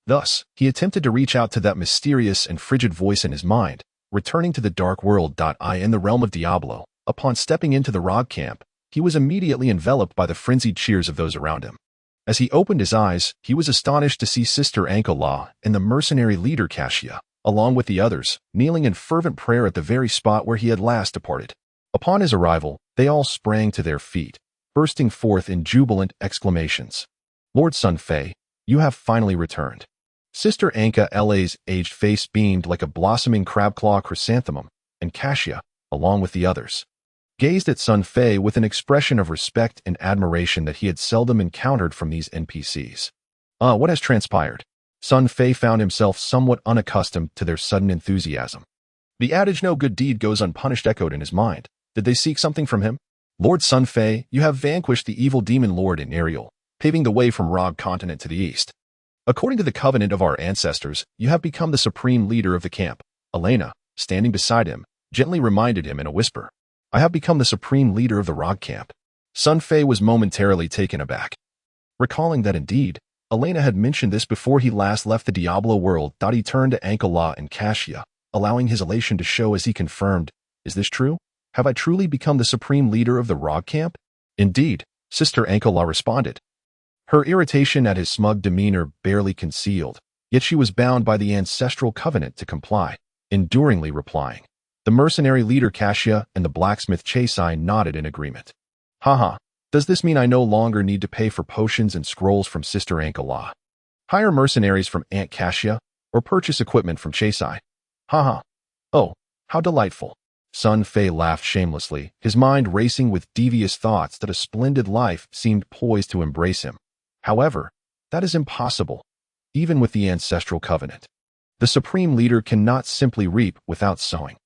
Thus, he attempted to reach out to that mysterious and frigid voice in his mind, returning to the dark world. In the realm of Diablo, upon stepping into the Rog camp, he was immediately enveloped by the frenzied cheers of those around him. As he opened his eyes, he was astonished to see Sister Ankala and the mercenary leader Cain, along with the others, kneeling in fervent prayer at the very spot where he had last departed. Upon his arrival, they all sprang to their feet, bursting forth in jubilant exclamations. Lord Sun Fei, you have finally returned. Sister Ankala's aged face beamed like a blossoming crabclaw chrysanthemum, and Cain, along with the others, gazed at Sun Fei with an expression of respect and admiration that he had seldom encountered from these NPCs. What has transpired? Sun Fei found himself somewhat unaccustomed to their sudden enthusiasm. The adage no good deed goes unpunished echoed in his mind. Did they seek something from him? Lord Sun Fei, you have vanquished the evil demon lord in Ariel, paving the way from Rog continent to the east. According to the covenant of our ancestors, you have become the supreme leader of the camp. Elena, standing beside him, gently reminded him in a whisper. I have become the supreme leader of the Rog camp. Sun Fei was momentarily taken aback, recalling that indeed, Elena had mentioned this before he last left the Diablo world. He turned to Ankala and Cain, allowing his elation to show as he confirmed, is this true? Have I truly become the supreme leader of the Rog camp? Indeed, Sister Ankala responded, her irritation at his smug demeanor barely concealed, yet she was bound by the ancestral covenant to comply, enduringly replying. The mercenary leader Cain and the blacksmith Cain nodded in agreement. Haha, does this mean I no longer need to pay for potions and scrolls from Sister Ankala? Hire mercenaries from Aunt Cain, or purchase equipment from Cain? Haha. Oh, how delightful. Sun Fei laughed shamelessly, his mind racing with devious thoughts that a splendid life seemed poised to embrace him. However, that is impossible, even with the ancestral covenant. The supreme leader cannot simply reap without sowing.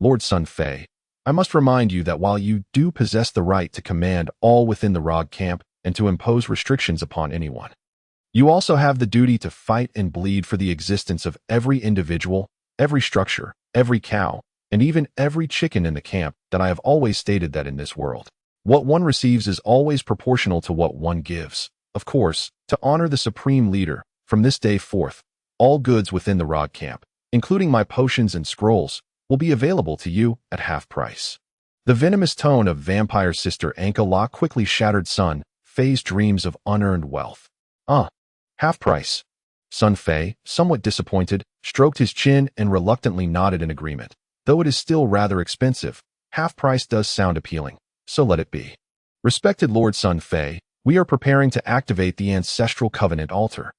Lord Sun Fei, I must remind you that while you do possess the right to command all within the Rog camp and to impose restrictions upon anyone, you also have the duty to fight and bleed for the existence of every individual, every structure, every cow, and even every chicken in the camp. That I have always stated that in this world, what one receives is always proportional to what one gives. Of course, to honor the supreme leader, from this day forth, all goods within the Rog camp, including my potions and scrolls, will be available to you at half price. The venomous tone of vampire Sister Ankala quickly shattered Sun Fei's dreams of unearned wealth. Half price. Sun Fei, somewhat disappointed, stroked his chin and reluctantly nodded in agreement. Though it is still rather expensive, half price does sound appealing, so let it be. Respected Lord Sun Fei, we are preparing to activate the ancestral covenant altar.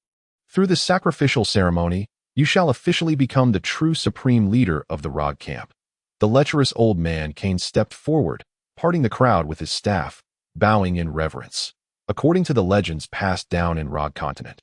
Through the sacrificial ceremony, you shall officially become the true supreme leader of the Rog camp. The lecherous old man Cain stepped forward, parting the crowd with his staff, bowing in reverence. According to the legends passed down in Rog continent,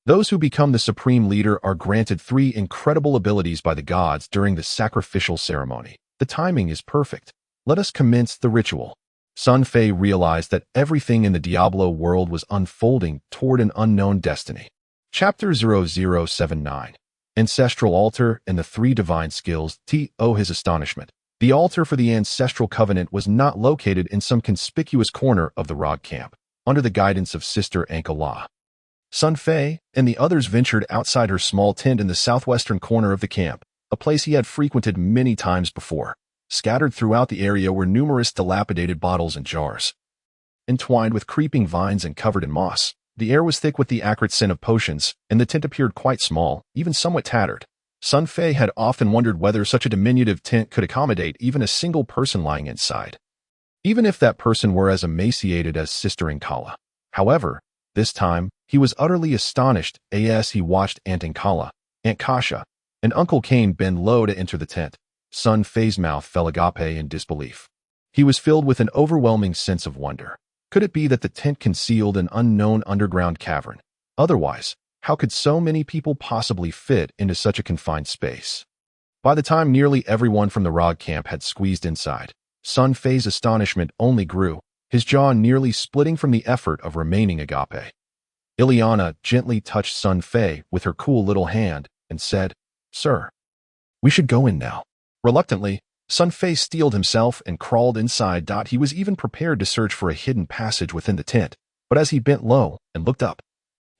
Those who become the supreme leader are granted 3 incredible abilities by the gods during the sacrificial ceremony. The timing is perfect. Let us commence the ritual. Sun Fei realized that everything in the Diablo world was unfolding toward an unknown destiny. Chapter 0079. Ancestral Altar and the 3 Divine Skills. To his astonishment, the altar for the Ancestral Covenant was not located in some conspicuous corner of the Rog camp, under the guidance of Sister Ankala. Sun Fei and the others ventured outside her small tent in the southwestern corner of the camp, a place he had frequented many times before. Scattered throughout the area were numerous dilapidated bottles and jars. Entwined with creeping vines and covered in moss, the air was thick with the acrid scent of potions, and the tent appeared quite small, even somewhat tattered. Sun Fei had often wondered whether such a diminutive tent could accommodate even a single person lying inside, even if that person were as emaciated as Sister Ankala. However, this time, he was utterly astonished as he watched Aunt Ankala, Aunt Kasha, and Uncle Cain bend low to enter the tent. Sun Fei's mouth fell agape in disbelief. He was filled with an overwhelming sense of wonder. Could it be that the tent concealed an unknown underground cavern? Otherwise, how could so many people possibly fit into such a confined space? By the time nearly everyone from the Rog camp had squeezed inside, Sun Fei's astonishment only grew, his jaw nearly splitting from the effort of remaining agape. Ileana gently touched Sun Fei with her cool little hand and said, "Sir, we should go in now." Reluctantly, Sun Fei steeled himself and crawled inside. He was even prepared to search for a hidden passage within the tent, but as he bent low and looked up,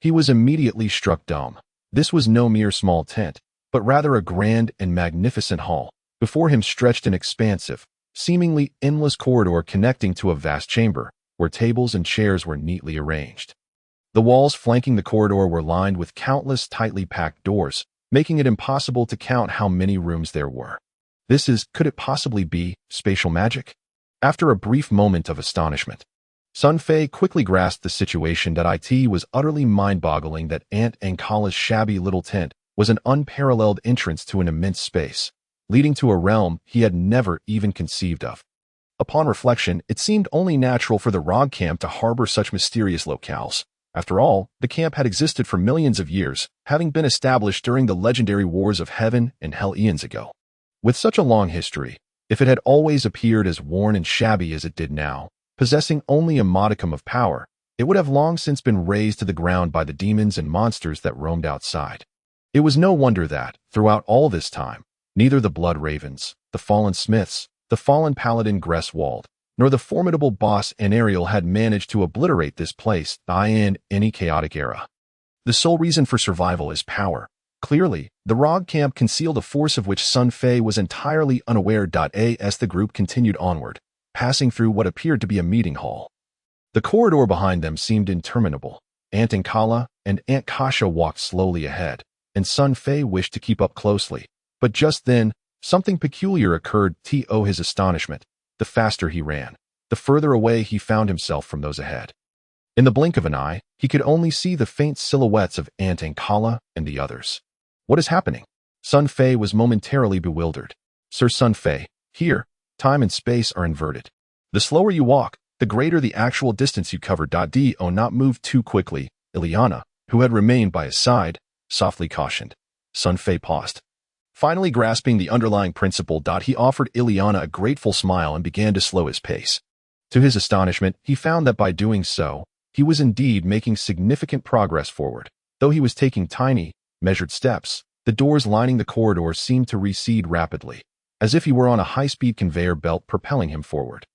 he was immediately struck dumb. This was no mere small tent, but rather a grand and magnificent hall. Before him stretched an expansive, seemingly endless corridor connecting to a vast chamber, where tables and chairs were neatly arranged. The walls flanking the corridor were lined with countless tightly packed doors, making it impossible to count how many rooms there were. Could it possibly be, spatial magic? After a brief moment of astonishment, Sun Fei quickly grasped the situation. It was utterly mind-boggling that Aunt Ankala's shabby little tent was an unparalleled entrance to an immense space, leading to a realm he had never even conceived of. Upon reflection, it seemed only natural for the Rog camp to harbor such mysterious locales. After all, the camp had existed for millions of years, having been established during the legendary wars of heaven and hell eons ago. With such a long history, if it had always appeared as worn and shabby as it did now, possessing only a modicum of power, it would have long since been razed to the ground by the demons and monsters that roamed outside. It was no wonder that, throughout all this time, neither the Blood Ravens, the fallen Smiths, the fallen paladin Gresswald, nor the formidable boss Anariel had managed to obliterate this place in any chaotic era. The sole reason for survival is power. Clearly, the Rog camp concealed a force of which Sun Fei was entirely unaware. As the group continued onward, passing through what appeared to be a meeting hall. The corridor behind them seemed interminable. Aunt Ankala and Aunt Kasha walked slowly ahead, and Sun Fei wished to keep up closely. But just then, something peculiar occurred. To his astonishment, the faster he ran, the further away he found himself from those ahead. In the blink of an eye, he could only see the faint silhouettes of Aunt Ankala and the others. What is happening? Sun Fei was momentarily bewildered. Sir Sun Fei, here, time and space are inverted. The slower you walk, the greater the actual distance you cover. Do not move too quickly, Ileana, who had remained by his side, softly cautioned. Sun Fei paused. Finally grasping the underlying principle, he offered Ileana a grateful smile and began to slow his pace. To his astonishment, he found that by doing so, he was indeed making significant progress forward. Though he was taking tiny, measured steps, the doors lining the corridor seemed to recede rapidly, as if he were on a high-speed conveyor belt propelling him forward.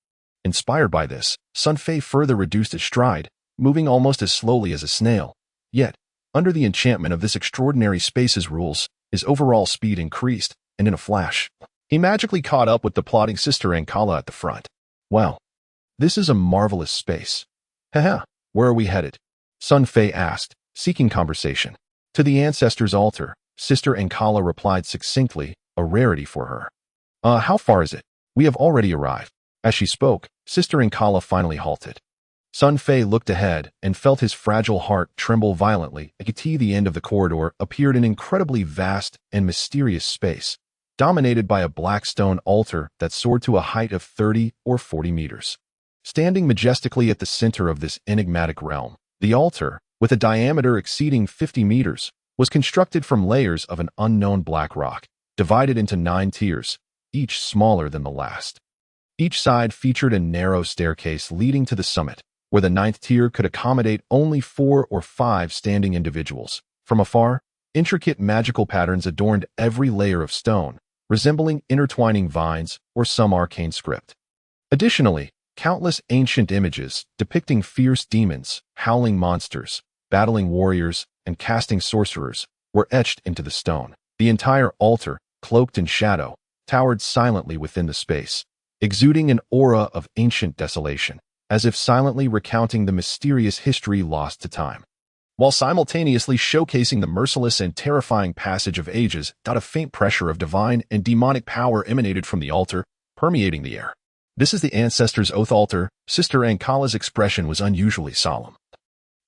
Inspired by this, Sun Fei further reduced his stride, moving almost as slowly as a snail. Yet, under the enchantment of this extraordinary space's rules, his overall speed increased, and in a flash, he magically caught up with the plodding Sister Ankala at the front. Wow, this is a marvelous space. Haha, where are we headed? Sun Fei asked, seeking conversation. To the Ancestors' Altar, Sister Ankala replied succinctly, a rarity for her. How far is it? We have already arrived. As she spoke, Sister Ankala finally halted. Sun Fei looked ahead and felt his fragile heart tremble violently. At the end of the corridor appeared an incredibly vast and mysterious space, dominated by a black stone altar that soared to a height of 30 or 40 meters. Standing majestically at the center of this enigmatic realm, the altar, with a diameter exceeding 50 meters, was constructed from layers of an unknown black rock, divided into 9 tiers, each smaller than the last. Each side featured a narrow staircase leading to the summit, where the 9th tier could accommodate only 4 or 5 standing individuals. From afar, intricate magical patterns adorned every layer of stone, resembling intertwining vines or some arcane script. Additionally, countless ancient images depicting fierce demons, howling monsters, battling warriors, and casting sorcerers were etched into the stone. The entire altar, cloaked in shadow, towered silently within the space, exuding an aura of ancient desolation, as if silently recounting the mysterious history lost to time, while simultaneously showcasing the merciless and terrifying passage of ages. A faint pressure of divine and demonic power emanated from the altar, permeating the air. "This is the Ancestors' Oath Altar." Sister Ankala's expression was unusually solemn.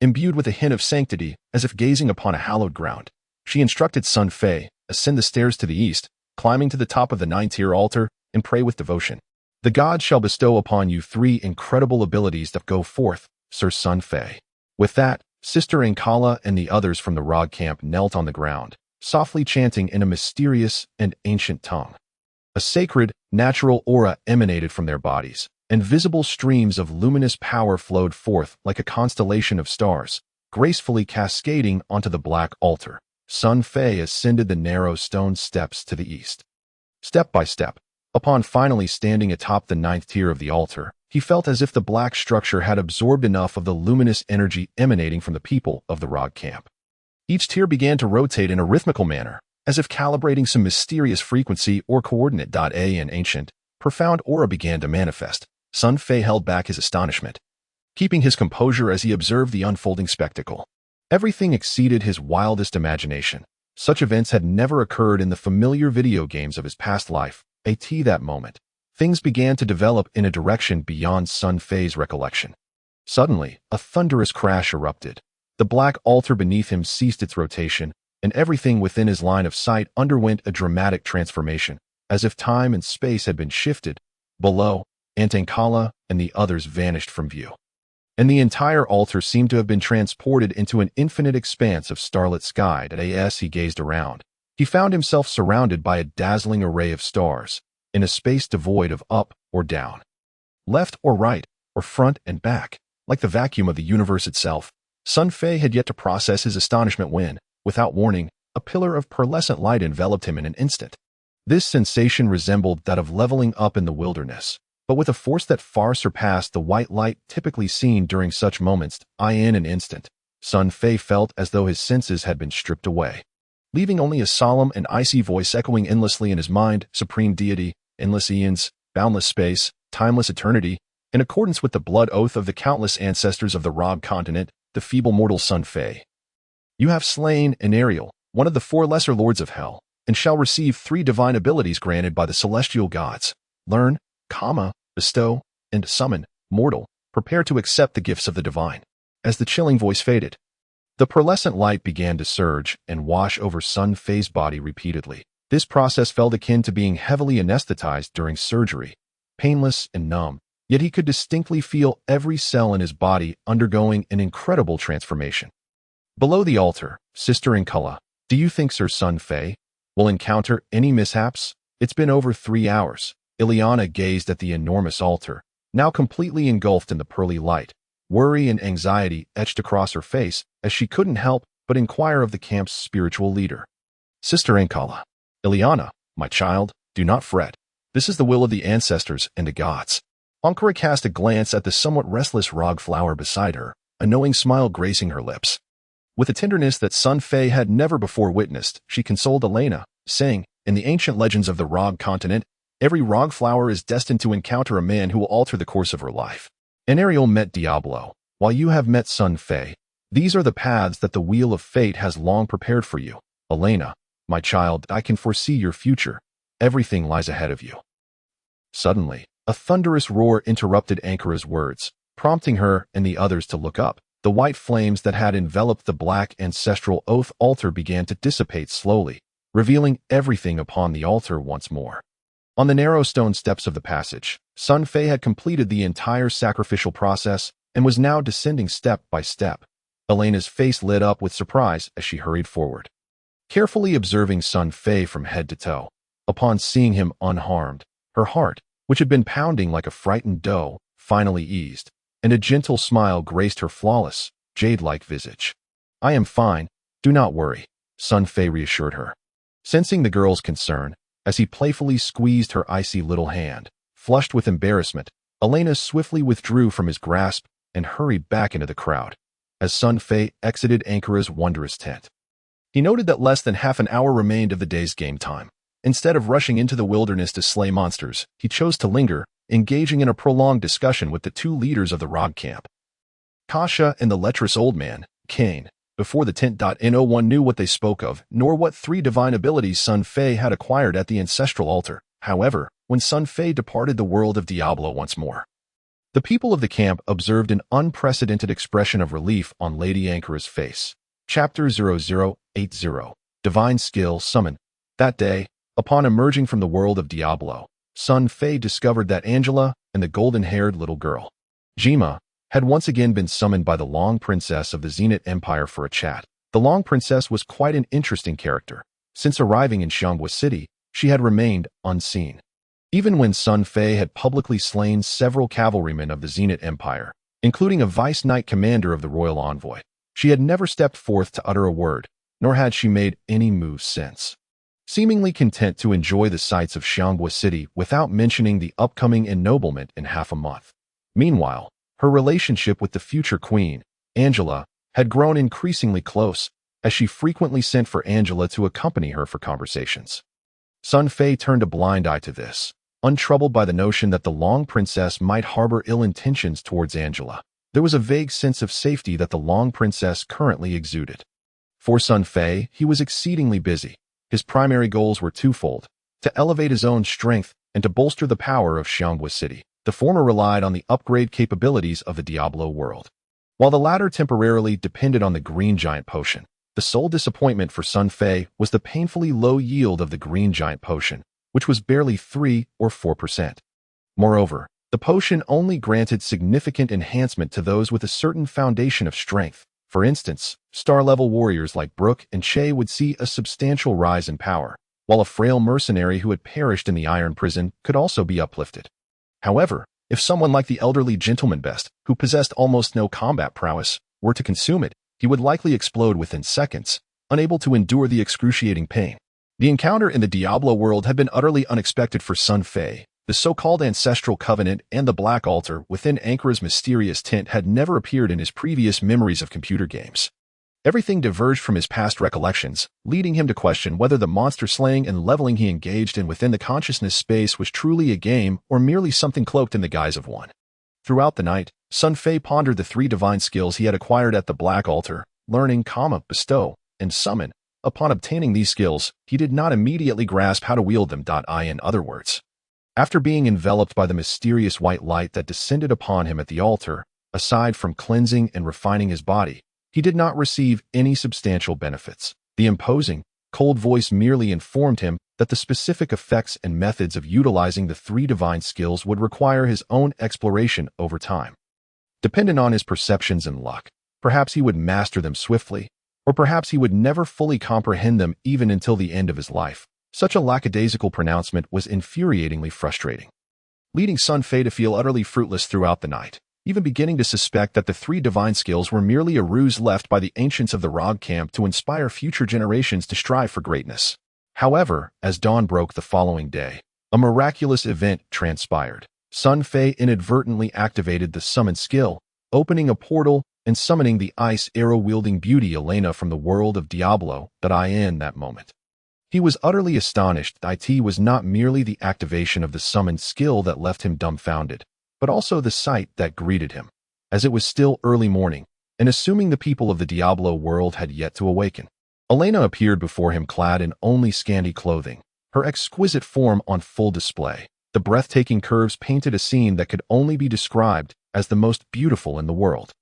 Imbued with a hint of sanctity, as if gazing upon a hallowed ground, she instructed Sun Fei, "Ascend the stairs to the east, climbing to the top of the 9-tier altar, and pray with devotion. The gods shall bestow upon you 3 incredible abilities that go forth, Sir Sun Fei." With that, Sister Ankala and the others from the Rog camp knelt on the ground, softly chanting in a mysterious and ancient tongue. A sacred, natural aura emanated from their bodies, and visible streams of luminous power flowed forth like a constellation of stars, gracefully cascading onto the black altar. Sun Fei ascended the narrow stone steps to the east. Step by step, upon finally standing atop the 9th tier of the altar, he felt as if the black structure had absorbed enough of the luminous energy emanating from the people of the Rog camp. Each tier began to rotate in a rhythmical manner, as if calibrating some mysterious frequency or coordinate. An ancient, profound aura began to manifest. Sun Fei held back his astonishment, keeping his composure as he observed the unfolding spectacle. Everything exceeded his wildest imagination. Such events had never occurred in the familiar video games of his past life. At that moment, things began to develop in a direction beyond Sun Fei's recollection. Suddenly, a thunderous crash erupted. The black altar beneath him ceased its rotation, and everything within his line of sight underwent a dramatic transformation, as if time and space had been shifted. Below, Aunt Ankala and the others vanished from view, and the entire altar seemed to have been transported into an infinite expanse of starlit sky. As he gazed around, he found himself surrounded by a dazzling array of stars, in a space devoid of up or down, left or right, or front and back, like the vacuum of the universe itself. Sun Fei had yet to process his astonishment when, without warning, a pillar of pearlescent light enveloped him in an instant. This sensation resembled that of leveling up in the wilderness, but with a force that far surpassed the white light typically seen during such moments. In an instant, Sun Fei felt as though his senses had been stripped away, leaving only a solemn and icy voice echoing endlessly in his mind. "Supreme deity, endless eons, boundless space, timeless eternity, in accordance with the blood oath of the countless ancestors of the Rog continent, the feeble mortal Sun Fei, you have slain Ariel, one of the 4 lesser lords of hell, and shall receive 3 divine abilities granted by the celestial gods. Learn, bestow, and summon. Mortal, prepare to accept the gifts of the divine." As the chilling voice faded, the pearlescent light began to surge and wash over Sun Fei's body repeatedly. This process felt akin to being heavily anesthetized during surgery, painless and numb, yet he could distinctly feel every cell in his body undergoing an incredible transformation. Below the altar, Sister Ankala, "Do you think Sir Sun Fei will encounter any mishaps? It's been over 3 hours." Ileana gazed at the enormous altar, now completely engulfed in the pearly light. Worry and anxiety etched across her face as she couldn't help but inquire of the camp's spiritual leader. "Sister Ankala, Ileana, my child, do not fret. This is the will of the ancestors and the gods." Ankara cast a glance at the somewhat restless Rog flower beside her, a knowing smile gracing her lips. With a tenderness that Sun Fei had never before witnessed, she consoled Elena, saying, "In the ancient legends of the Rog continent, every Rog flower is destined to encounter a man who will alter the course of her life. Ariel met Diablo, while you have met Sun Fei. These are the paths that the wheel of fate has long prepared for you. Elena, my child, I can foresee your future. Everything lies ahead of you." Suddenly, a thunderous roar interrupted Ankara's words, prompting her and the others to look up. The white flames that had enveloped the black ancestral oath altar began to dissipate slowly, revealing everything upon the altar once more. On the narrow stone steps of the passage, Sun Fei had completed the entire sacrificial process and was now descending step by step, Elena's face lit up with surprise as she hurried forward, carefully observing Sun Fei from head to toe. Upon seeing him unharmed, her heart, which had been pounding like a frightened doe, finally eased, and a gentle smile graced her flawless, jade-like visage. "I am fine, do not worry," Sun Fei reassured her. Sensing the girl's concern, as he playfully squeezed her icy little hand, flushed with embarrassment, Elena swiftly withdrew from his grasp and hurried back into the crowd. As Sun Fei exited Ankara's wondrous tent, he noted that less than half an hour remained of the day's game time. Instead of rushing into the wilderness to slay monsters, he chose to linger, engaging in a prolonged discussion with the two leaders of the Rog camp, Kasha and the lecherous old man, Cain. Before the tent, no one knew what they spoke of, nor what 3 divine abilities Sun Fei had acquired at the ancestral altar. However, when Sun Fei departed the world of Diablo once more, the people of the camp observed an unprecedented expression of relief on Lady Ankara's face. Chapter 0080. Divine Skill Summon. That day, upon emerging from the world of Diablo, Sun Fei discovered that Angela and the golden-haired little girl, Jima, had once again been summoned by the Long Princess of the Zenith Empire for a chat. The Long Princess was quite an interesting character. Since arriving in Xianghua City, she had remained unseen. Even when Sun Fei had publicly slain several cavalrymen of the Zenith Empire, including a vice-knight commander of the royal envoy, she had never stepped forth to utter a word, nor had she made any moves since. Seemingly content to enjoy the sights of Xianghua City without mentioning the upcoming ennoblement in half a month. Meanwhile, her relationship with the future queen, Angela, had grown increasingly close, as she frequently sent for Angela to accompany her for conversations. Sun Fei turned a blind eye to this, untroubled by the notion that the Long Princess might harbor ill intentions towards Angela. There was a vague sense of safety that the Long Princess currently exuded. For Sun Fei, he was exceedingly busy. His primary goals were twofold: to elevate his own strength and to bolster the power of Xianghua City. The former relied on the upgrade capabilities of the Diablo world, while the latter temporarily depended on the Green Giant Potion. The sole disappointment for Sun Fei was the painfully low yield of the Green Giant Potion, which was barely 3 or 4%. Moreover, the potion only granted significant enhancement to those with a certain foundation of strength. For instance, star-level warriors like Brook and Che would see a substantial rise in power, while a frail mercenary who had perished in the Iron Prison could also be uplifted. However, if someone like the elderly gentleman best, who possessed almost no combat prowess, were to consume it, he would likely explode within seconds, unable to endure the excruciating pain. The encounter in the Diablo world had been utterly unexpected for Sun Fei. The so-called Ancestral Covenant and the Black Altar within Ankara's mysterious tent had never appeared in his previous memories of computer games. Everything diverged from his past recollections, leading him to question whether the monster slaying and leveling he engaged in within the consciousness space was truly a game or merely something cloaked in the guise of one. Throughout the night, Sun Fei pondered the 3 divine skills he had acquired at the Black Altar: learning, bestow, and summon. Upon obtaining these skills, he did not immediately grasp how to wield them. In other words, after being enveloped by the mysterious white light that descended upon him at the altar, aside from cleansing and refining his body, he did not receive any substantial benefits. The imposing, cold voice merely informed him that the specific effects and methods of utilizing the 3 divine skills would require his own exploration over time. Dependent on his perceptions and luck, perhaps he would master them swiftly, or perhaps he would never fully comprehend them even until the end of his life. Such a lackadaisical pronouncement was infuriatingly frustrating, leading Sun Fei to feel utterly fruitless throughout the night, even beginning to suspect that the 3 divine skills were merely a ruse left by the ancients of the Rog camp to inspire future generations to strive for greatness. However, as dawn broke the following day, a miraculous event transpired. Sun Fei inadvertently activated the summon skill, opening a portal and summoning the ice arrow-wielding beauty Elena from the world of Diablo. In that moment, he was utterly astonished. It was not merely the activation of the summoned skill that left him dumbfounded, but also the sight that greeted him, as it was still early morning, and assuming the people of the Diablo world had yet to awaken. Elena appeared before him clad in only scanty clothing, her exquisite form on full display. The breathtaking curves painted a scene that could only be described as the most beautiful in the world.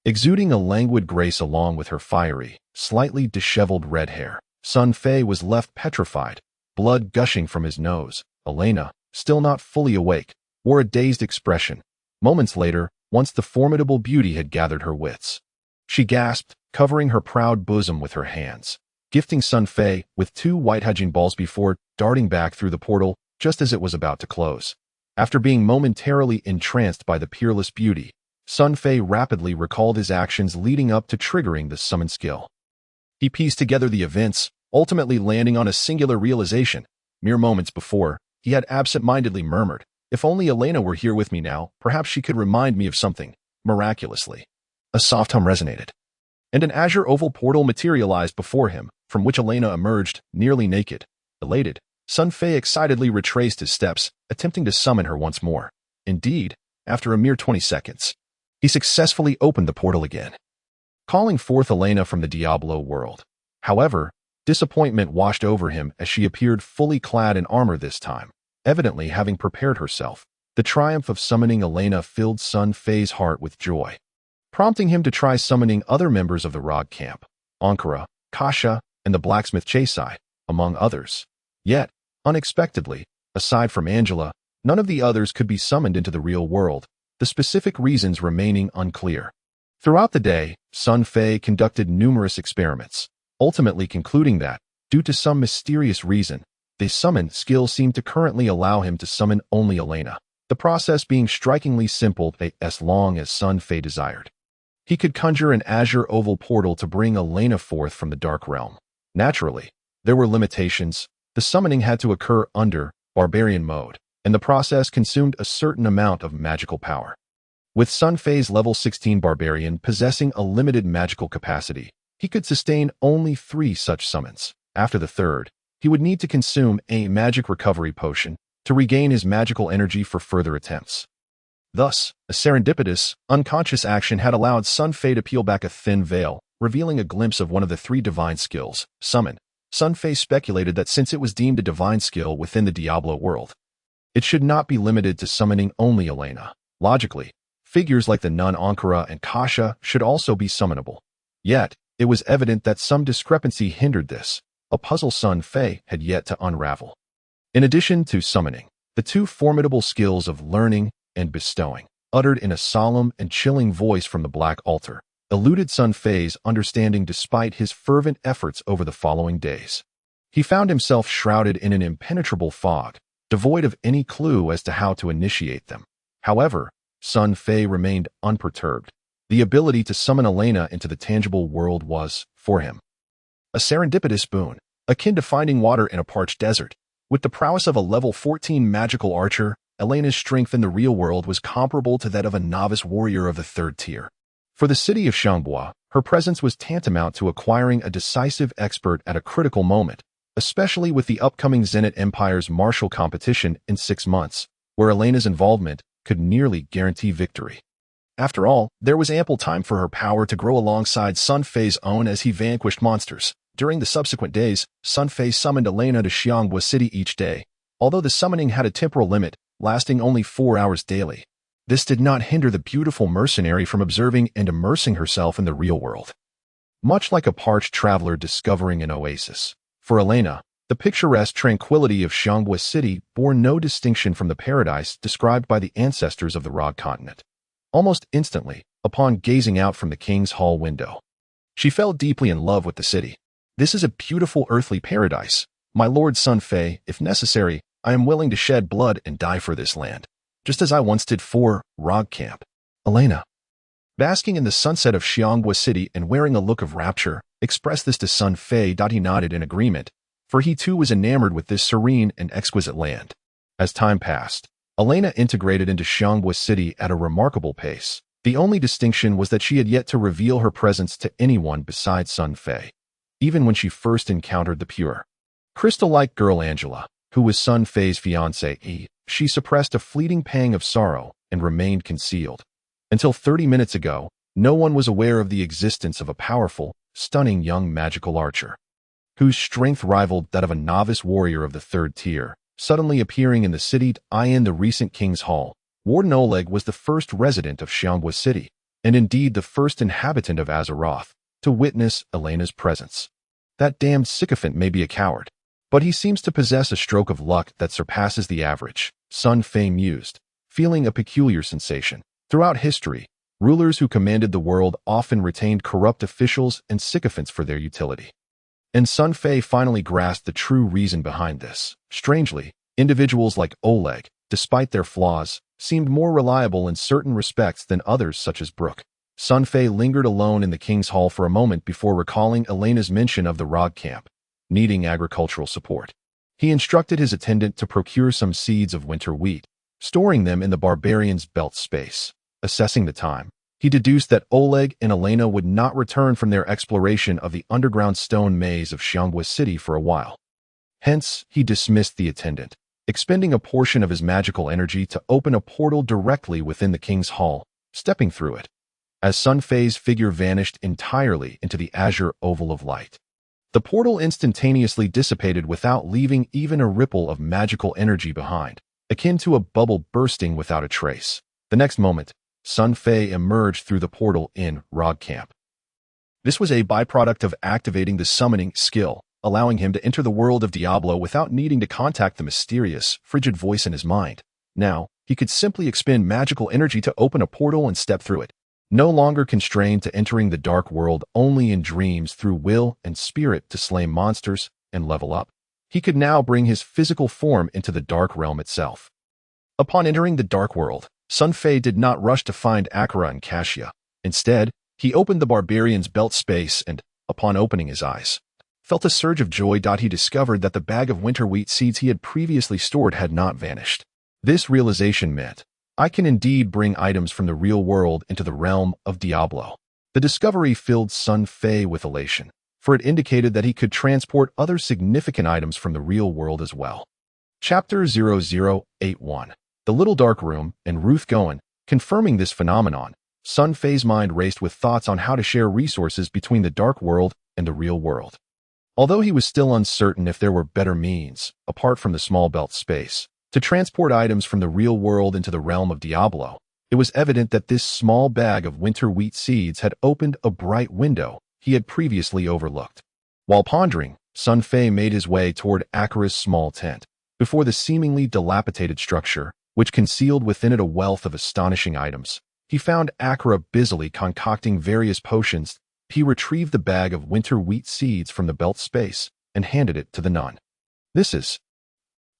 Exuding a languid grace along with her fiery, slightly disheveled red hair, Sun Fei was left petrified, blood gushing from his nose. Elena, still not fully awake, wore a dazed expression. Moments later, once the formidable beauty had gathered her wits, She gasped, covering her proud bosom with her hands, gifting Sun Fei with 2 white hedging balls before darting back through the portal just as it was about to close. After being momentarily entranced by the peerless beauty, Sun Fei rapidly recalled his actions leading up to triggering the summon skill. He pieced together the events, ultimately landing on a singular realization. Mere moments before, he had absent-mindedly murmured, "If only Elena were here with me now, perhaps she could remind me of something." Miraculously, a soft hum resonated, and an azure oval portal materialized before him, from which Elena emerged, nearly naked. Elated, Sun Fei excitedly retraced his steps, attempting to summon her once more. Indeed, after a mere 20 seconds, he successfully opened the portal again, calling forth Elena from the Diablo world. However, disappointment washed over him as she appeared fully clad in armor this time, evidently having prepared herself. The triumph of summoning Elena filled Sun Fei's heart with joy, prompting him to try summoning other members of the Rog camp, Ankara, Kasha, and the blacksmith Chasai, among others. Yet, unexpectedly, aside from Angela, none of the others could be summoned into the real world, the specific reasons remaining unclear. Throughout the day, Sun Fei conducted numerous experiments, ultimately concluding that, due to some mysterious reason, the summon skill seemed to currently allow him to summon only Elena, the process being strikingly simple as long as Sun Fei desired. He could conjure an azure oval portal to bring Elena forth from the Dark Realm. Naturally, there were limitations. The summoning had to occur under barbarian mode, and the process consumed a certain amount of magical power. With Sun Fei's level 16 barbarian possessing a limited magical capacity, he could sustain only 3 such summons. After the third, he would need to consume a magic recovery potion to regain his magical energy for further attempts. Thus, a serendipitous, unconscious action had allowed Sun Fei to peel back a thin veil, revealing a glimpse of one of the 3 divine skills, Summon. Sun Fei speculated that since it was deemed a divine skill within the Diablo world, it should not be limited to summoning only Elena. Logically, figures like the nun Ankara and Kasha should also be summonable. Yet, it was evident that some discrepancy hindered this, a puzzle Sun Fei had yet to unravel. In addition to summoning, the 2 formidable skills of learning and bestowing, uttered in a solemn and chilling voice from the Black Altar, eluded Sun Fei's understanding despite his fervent efforts over the following days. He found himself shrouded in an impenetrable fog, devoid of any clue as to how to initiate them. However, Sun Fei remained unperturbed. The ability to summon Elena into the tangible world was, for him, a serendipitous boon, akin to finding water in a parched desert. With the prowess of a level 14 magical archer, Elena's strength in the real world was comparable to that of a novice warrior of the 3rd tier. For the city of Xiangbois, her presence was tantamount to acquiring a decisive expert at a critical moment, especially with the upcoming Zenit Empire's martial competition in 6 months, where Elena's involvement could nearly guarantee victory. After all, there was ample time for her power to grow alongside Sun Fei's own as he vanquished monsters. During the subsequent days, Sun Fei summoned Elena to Xiangbois City each day, although the summoning had a temporal limit, lasting only 4 hours daily. This did not hinder the beautiful mercenary from observing and immersing herself in the real world. Much like a parched traveler discovering an oasis, for Elena, the picturesque tranquility of Xiangbois City bore no distinction from the paradise described by the ancestors of the Rog continent. Almost instantly, upon gazing out from the king's hall window, she fell deeply in love with the city. "This is a beautiful earthly paradise. My lord Sun Fei, if necessary, I am willing to shed blood and die for this land, just as I once did for Rog Camp." Elena, basking in the sunset of Xiangbois City and wearing a look of rapture, expressed this to Sun Fei. He nodded in agreement, for he too was enamored with this serene and exquisite land. As time passed, Elena integrated into Xiangbois City at a remarkable pace. The only distinction was that she had yet to reveal her presence to anyone besides Sun Fei. Even when she first encountered the pure, crystal-like girl Angela, who was Sun Fei's fiancée, she suppressed a fleeting pang of sorrow and remained concealed. Until 30 minutes ago, no one was aware of the existence of a powerful, stunning young magical archer, whose strength rivaled that of a novice warrior of the 3rd tier, suddenly appearing in the city. In the recent King's Hall, Warden Oleg was the first resident of Xiangbois City, and indeed the first inhabitant of Azeroth, to witness Elena's presence. That damned sycophant may be a coward, but he seems to possess a stroke of luck that surpasses the average, Sun Fei mused, feeling a peculiar sensation. Throughout history, Rulers who commanded the world often retained corrupt officials and sycophants for their utility. And Sun Fei finally grasped the true reason behind this. Strangely, individuals like Oleg, despite their flaws, seemed more reliable in certain respects than others such as Brooke. Sun Fei lingered alone in the king's hall for a moment before recalling Elena's mention of the Rog camp, needing agricultural support. He instructed his attendant to procure some seeds of winter wheat, storing them in the barbarian's belt space. Assessing the time, he deduced that Oleg and Elena would not return from their exploration of the underground stone maze of Xianghua City for a while. Hence, he dismissed the attendant, expending a portion of his magical energy to open a portal directly within the king's hall, stepping through it, as Sun Fei's figure vanished entirely into the azure oval of light. The portal instantaneously dissipated without leaving even a ripple of magical energy behind, akin to a bubble bursting without a trace. The next moment, Sun Fei emerged through the portal in Rog Camp. This was a byproduct of activating the summoning skill, allowing him to enter the world of Diablo without needing to contact the mysterious, frigid voice in his mind. Now, he could simply expend magical energy to open a portal and step through it, no longer constrained to entering the dark world only in dreams through will and spirit to slay monsters and level up. He could now bring his physical form into the dark realm itself. Upon entering the dark world, Sun Fei did not rush to find Akira and Cassia. Instead, he opened the barbarian's belt space and, upon opening his eyes, felt a surge of joy. He discovered that the bag of winter wheat seeds he had previously stored had not vanished. This realization meant, I can indeed bring items from the real world into the realm of Diablo. The discovery filled Sun Fei with elation, for it indicated that he could transport other significant items from the real world as well. Chapter 0081. The Little Dark Room, and Ruth Goen. Confirming this phenomenon, Sun Fei's mind raced with thoughts on how to share resources between the dark world and the real world. Although he was still uncertain if there were better means, apart from the small belt space, to transport items from the real world into the realm of Diablo, it was evident that this small bag of winter wheat seeds had opened a bright window he had previously overlooked. While pondering, Sun Fei made his way toward Akira's small tent, before the seemingly dilapidated structure, which concealed within it a wealth of astonishing items. He found Akira busily concocting various potions. He retrieved the bag of winter wheat seeds from the belt space and handed it to the nun. "This is..."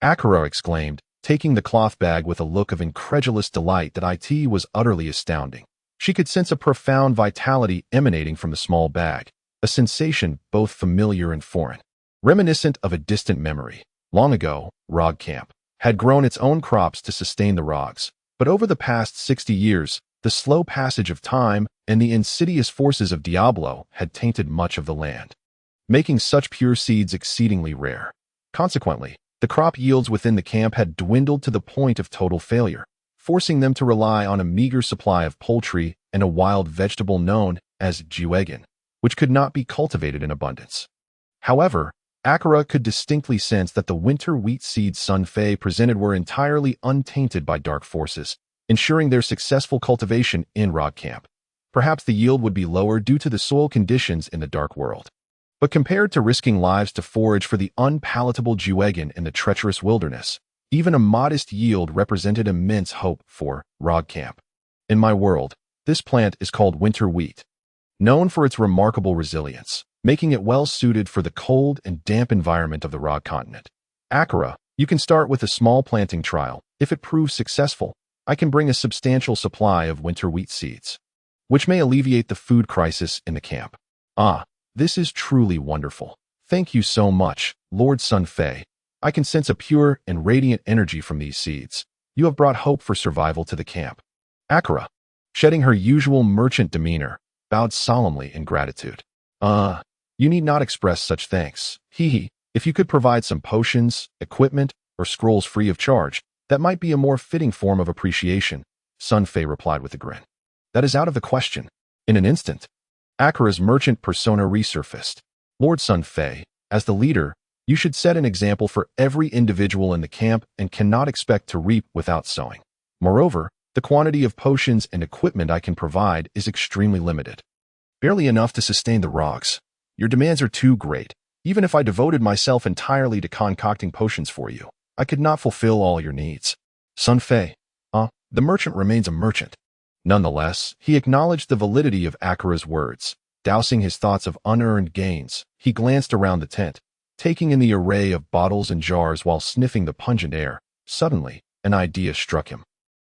Akira exclaimed, taking the cloth bag with a look of incredulous delight that it was utterly astounding. She could sense a profound vitality emanating from the small bag, a sensation both familiar and foreign, reminiscent of a distant memory. Long ago, Rog Camp had grown its own crops to sustain the Rogs, but over the past 60 years, the slow passage of time and the insidious forces of Diablo had tainted much of the land, making such pure seeds exceedingly rare. Consequently, the crop yields within the camp had dwindled to the point of total failure, forcing them to rely on a meager supply of poultry and a wild vegetable known as juegan, which could not be cultivated in abundance. However, Akira could distinctly sense that the winter wheat seeds Sun Fei presented were entirely untainted by dark forces, ensuring their successful cultivation in Rog Camp. Perhaps the yield would be lower due to the soil conditions in the dark world. But compared to risking lives to forage for the unpalatable juegan in the treacherous wilderness, even a modest yield represented immense hope for Rog Camp. In my world, this plant is called winter wheat, known for its remarkable resilience, making it well suited for the cold and damp environment of the Rog continent. Akira, you can start with a small planting trial. If it proves successful, I can bring a substantial supply of winter wheat seeds, which may alleviate the food crisis in the camp. Ah, this is truly wonderful. Thank you so much, Lord Sun Fei. I can sense a pure and radiant energy from these seeds. You have brought hope for survival to the camp. Akira, shedding her usual merchant demeanor, bowed solemnly in gratitude. You need not express such thanks. If you could provide some potions, equipment, or scrolls free of charge, that might be a more fitting form of appreciation, Sun Fei replied with a grin. That is out of the question. In an instant, Akira's merchant persona resurfaced. Lord Sun Fei, as the leader, you should set an example for every individual in the camp and cannot expect to reap without sowing. Moreover, the quantity of potions and equipment I can provide is extremely limited. Barely enough to sustain the Rogs. Your demands are too great. Even if I devoted myself entirely to concocting potions for you, I could not fulfill all your needs. Sun Fei, the merchant remains a merchant. Nonetheless, he acknowledged the validity of Akira's words. Dousing his thoughts of unearned gains, he glanced around the tent, taking in the array of bottles and jars while sniffing the pungent air. Suddenly, an idea struck him.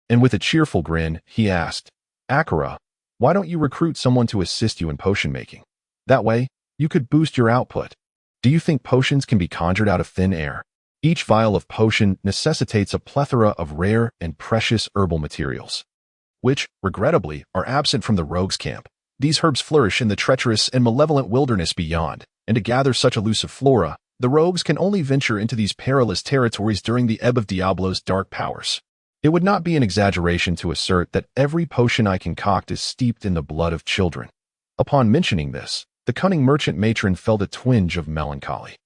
And with a cheerful grin, he asked, Akira, why don't you recruit someone to assist you in potion making? That way, you could boost your output. Do you think potions can be conjured out of thin air? Each vial of potion necessitates a plethora of rare and precious herbal materials, which, regrettably, are absent from the rogues' camp. These herbs flourish in the treacherous and malevolent wilderness beyond, and to gather such elusive flora, the rogues can only venture into these perilous territories during the ebb of Diablo's dark powers. It would not be an exaggeration to assert that every potion I concoct is steeped in the blood of children. Upon mentioning this, the cunning merchant matron felt a twinge of melancholy.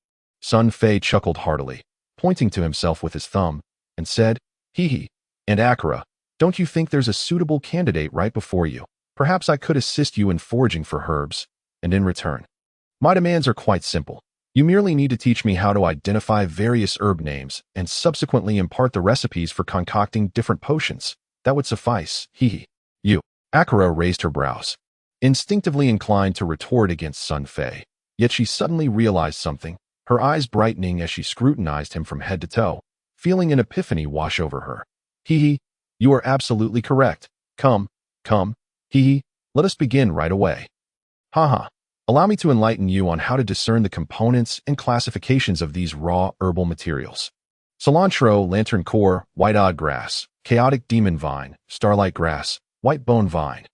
Sun Fei chuckled heartily, pointing to himself with his thumb, and said, Hee hee, and Akira, don't you think there's a suitable candidate right before you? Perhaps I could assist you in foraging for herbs, and in return, my demands are quite simple. You merely need to teach me how to identify various herb names and subsequently impart the recipes for concocting different potions. That would suffice. Hee hee. You. Akira raised her brows, instinctively inclined to retort against Sun Fei. Yet she suddenly realized something, her eyes brightening as she scrutinized him from head to toe, feeling an epiphany wash over her. Hee hee. You are absolutely correct. Come. Hee hee. Let us begin right away. Haha. Allow me to enlighten you on how to discern the components and classifications of these raw herbal materials. Cilantro, lantern core, white odd grass, chaotic demon vine, starlight grass, white bone vine.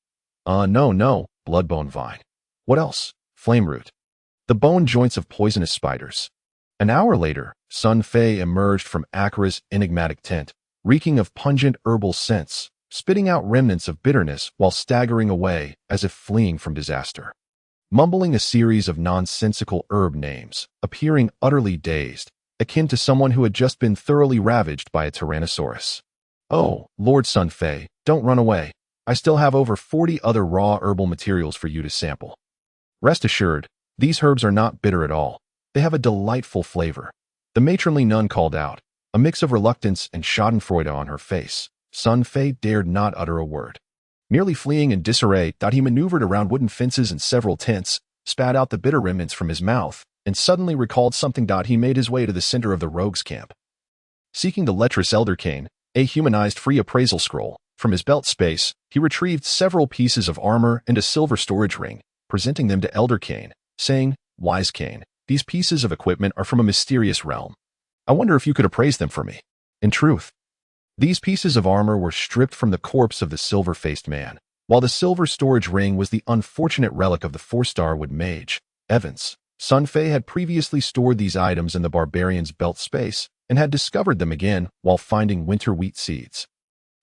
No, bloodbone vine. What else? Flame root. The bone joints of poisonous spiders. An hour later, Sun Fei emerged from Akira's enigmatic tent, reeking of pungent herbal scents, spitting out remnants of bitterness while staggering away as if fleeing from disaster. Mumbling a series of nonsensical herb names, appearing utterly dazed, akin to someone who had just been thoroughly ravaged by a tyrannosaurus. Oh, Lord Sun Fei, don't run away. I still have over 40 other raw herbal materials for you to sample. Rest assured, these herbs are not bitter at all. They have a delightful flavor. The matronly nun called out, a mix of reluctance and schadenfreude on her face. Sun Fei dared not utter a word. Merely fleeing in disarray, he maneuvered around wooden fences and several tents, spat out the bitter remnants from his mouth, and suddenly recalled something. He made his way to the center of the rogues' camp. Seeking the lecherous Elder Cain, a humanized free appraisal scroll, from his belt space, he retrieved several pieces of armor and a silver storage ring, presenting them to Elder Cain, saying, Wise Cain, these pieces of equipment are from a mysterious realm. I wonder if you could appraise them for me. In truth, these pieces of armor were stripped from the corpse of the silver-faced man, while the silver storage ring was the unfortunate relic of the 4-star wood mage, Evans. Sun Fei had previously stored these items in the barbarian's belt space and had discovered them again while finding winter wheat seeds.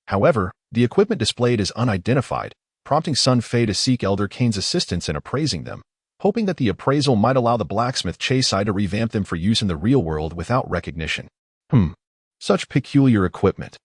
However, the equipment displayed is unidentified, prompting Sun Fei to seek Elder Cain's assistance in appraising them, hoping that the appraisal might allow the blacksmith Chasai to revamp them for use in the real world without recognition. Such peculiar equipment.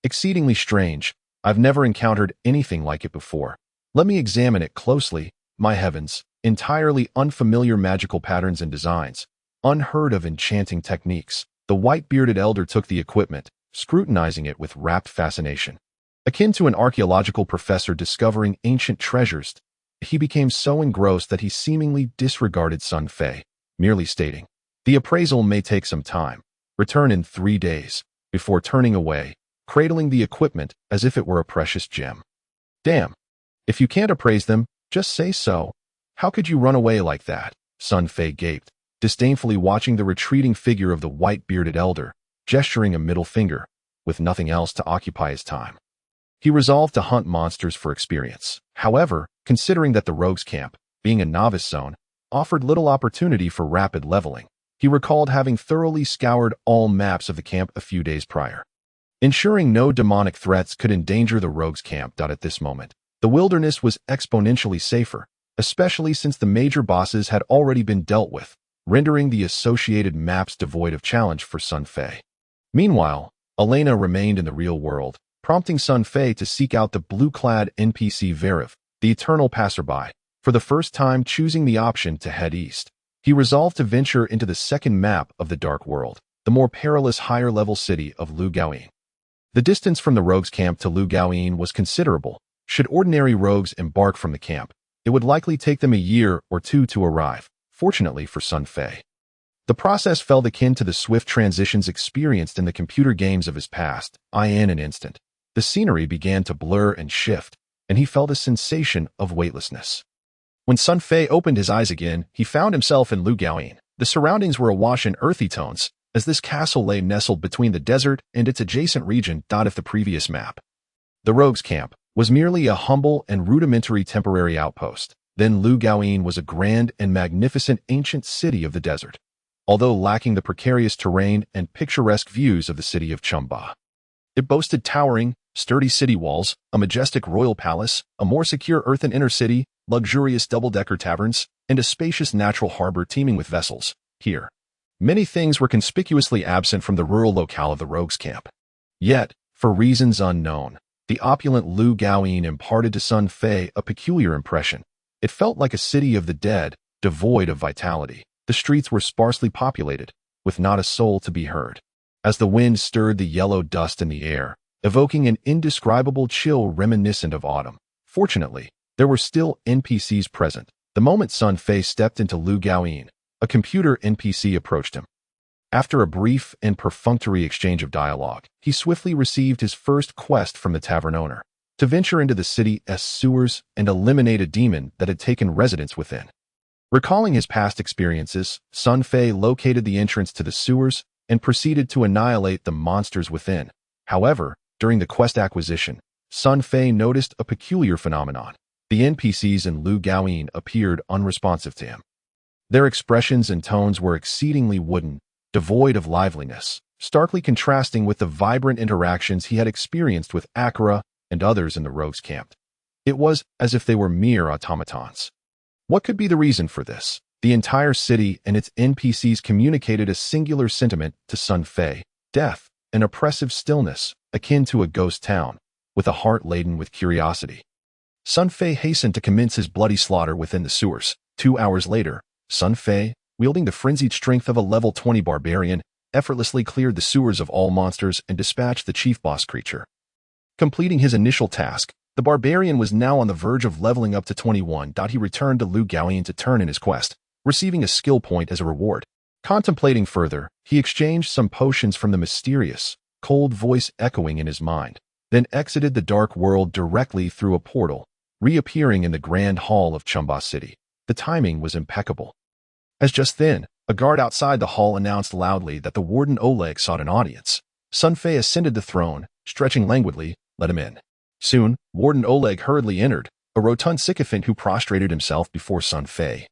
Exceedingly strange. I've never encountered anything like it before. Let me examine it closely. My heavens, entirely unfamiliar magical patterns and designs. Unheard of enchanting techniques. The white-bearded elder took the equipment, scrutinizing it with rapt fascination. Akin to an archaeological professor discovering ancient treasures, he became so engrossed that he seemingly disregarded Sun Fei, merely stating, The appraisal may take some time. Return in 3 days, before turning away, cradling the equipment as if it were a precious gem. Damn. If you can't appraise them, just say so. How could you run away like that? Sun Fei gaped, disdainfully watching the retreating figure of the white-bearded elder, gesturing a middle finger, with nothing else to occupy his time. He resolved to hunt monsters for experience. However, considering that the rogues' camp, being a novice zone, offered little opportunity for rapid leveling, he recalled having thoroughly scoured all maps of the camp a few days prior. Ensuring no demonic threats could endanger the rogues' camp. At this moment, the wilderness was exponentially safer, especially since the major bosses had already been dealt with, rendering the associated maps devoid of challenge for Sun Fei. Meanwhile, Elena remained in the real world, prompting Sun Fei to seek out the blue-clad NPC Veriv, the eternal passerby, for the first time choosing the option to head east. He resolved to venture into the second map of the Dark World, the more perilous higher-level city of Lu Gaoying. The distance from the rogues' camp to Lu Gaoyin was considerable. Should ordinary rogues embark from the camp, it would likely take them a year or two to arrive, fortunately for Sun Fei. The process felt akin to the swift transitions experienced in the computer games of his past. In an instant, the scenery began to blur and shift, and he felt a sensation of weightlessness. When Sun Fei opened his eyes again, he found himself in Lu Gaoyin. The surroundings were awash in earthy tones, as this castle lay nestled between the desert and its adjacent region. If the previous map, the rogues' camp, was merely a humble and rudimentary temporary outpost, then Lu Gaoyin was a grand and magnificent ancient city of the desert, although lacking the precarious terrain and picturesque views of the city of Chumba. It boasted towering, sturdy city walls, a majestic royal palace, a more secure earthen inner city, luxurious double-decker taverns, and a spacious natural harbor teeming with vessels. Here, many things were conspicuously absent from the rural locale of the rogues' camp. Yet, for reasons unknown, the opulent Lu Gaoyin imparted to Sun Fei a peculiar impression. It felt like a city of the dead, devoid of vitality. The streets were sparsely populated, with not a soul to be heard. As the wind stirred the yellow dust in the air, evoking an indescribable chill reminiscent of autumn. Fortunately, there were still NPCs present. The moment Sun Fei stepped into Lu Gaoyin, a computer NPC approached him. After a brief and perfunctory exchange of dialogue, he swiftly received his first quest from the tavern owner, to venture into the city's sewers and eliminate a demon that had taken residence within. Recalling his past experiences, Sun Fei located the entrance to the sewers and proceeded to annihilate the monsters within. However, during the quest acquisition, Sun Fei noticed a peculiar phenomenon. The NPCs in Lu Gaoyin appeared unresponsive to him. Their expressions and tones were exceedingly wooden, devoid of liveliness, starkly contrasting with the vibrant interactions he had experienced with Akira and others in the rogues' camp. It was as if they were mere automatons. What could be the reason for this? The entire city and its NPCs communicated a singular sentiment to Sun Fei: death, an oppressive stillness, akin to a ghost town, with a heart laden with curiosity. Sun Fei hastened to commence his bloody slaughter within the sewers. 2 hours later, Sun Fei, wielding the frenzied strength of a level 20 barbarian, effortlessly cleared the sewers of all monsters and dispatched the chief boss creature. Completing his initial task, the barbarian was now on the verge of leveling up to 21. He returned to Lu Gaoyin to turn in his quest, receiving a skill point as a reward. Contemplating further, he exchanged some potions from the mysterious, cold voice echoing in his mind, then exited the dark world directly through a portal, reappearing in the grand hall of Chumba City. The timing was impeccable. As just then, a guard outside the hall announced loudly that the warden Oleg sought an audience. Sun Fei ascended the throne, stretching languidly, let him in. Soon, Warden Oleg hurriedly entered, a rotund sycophant who prostrated himself before Sun Fei.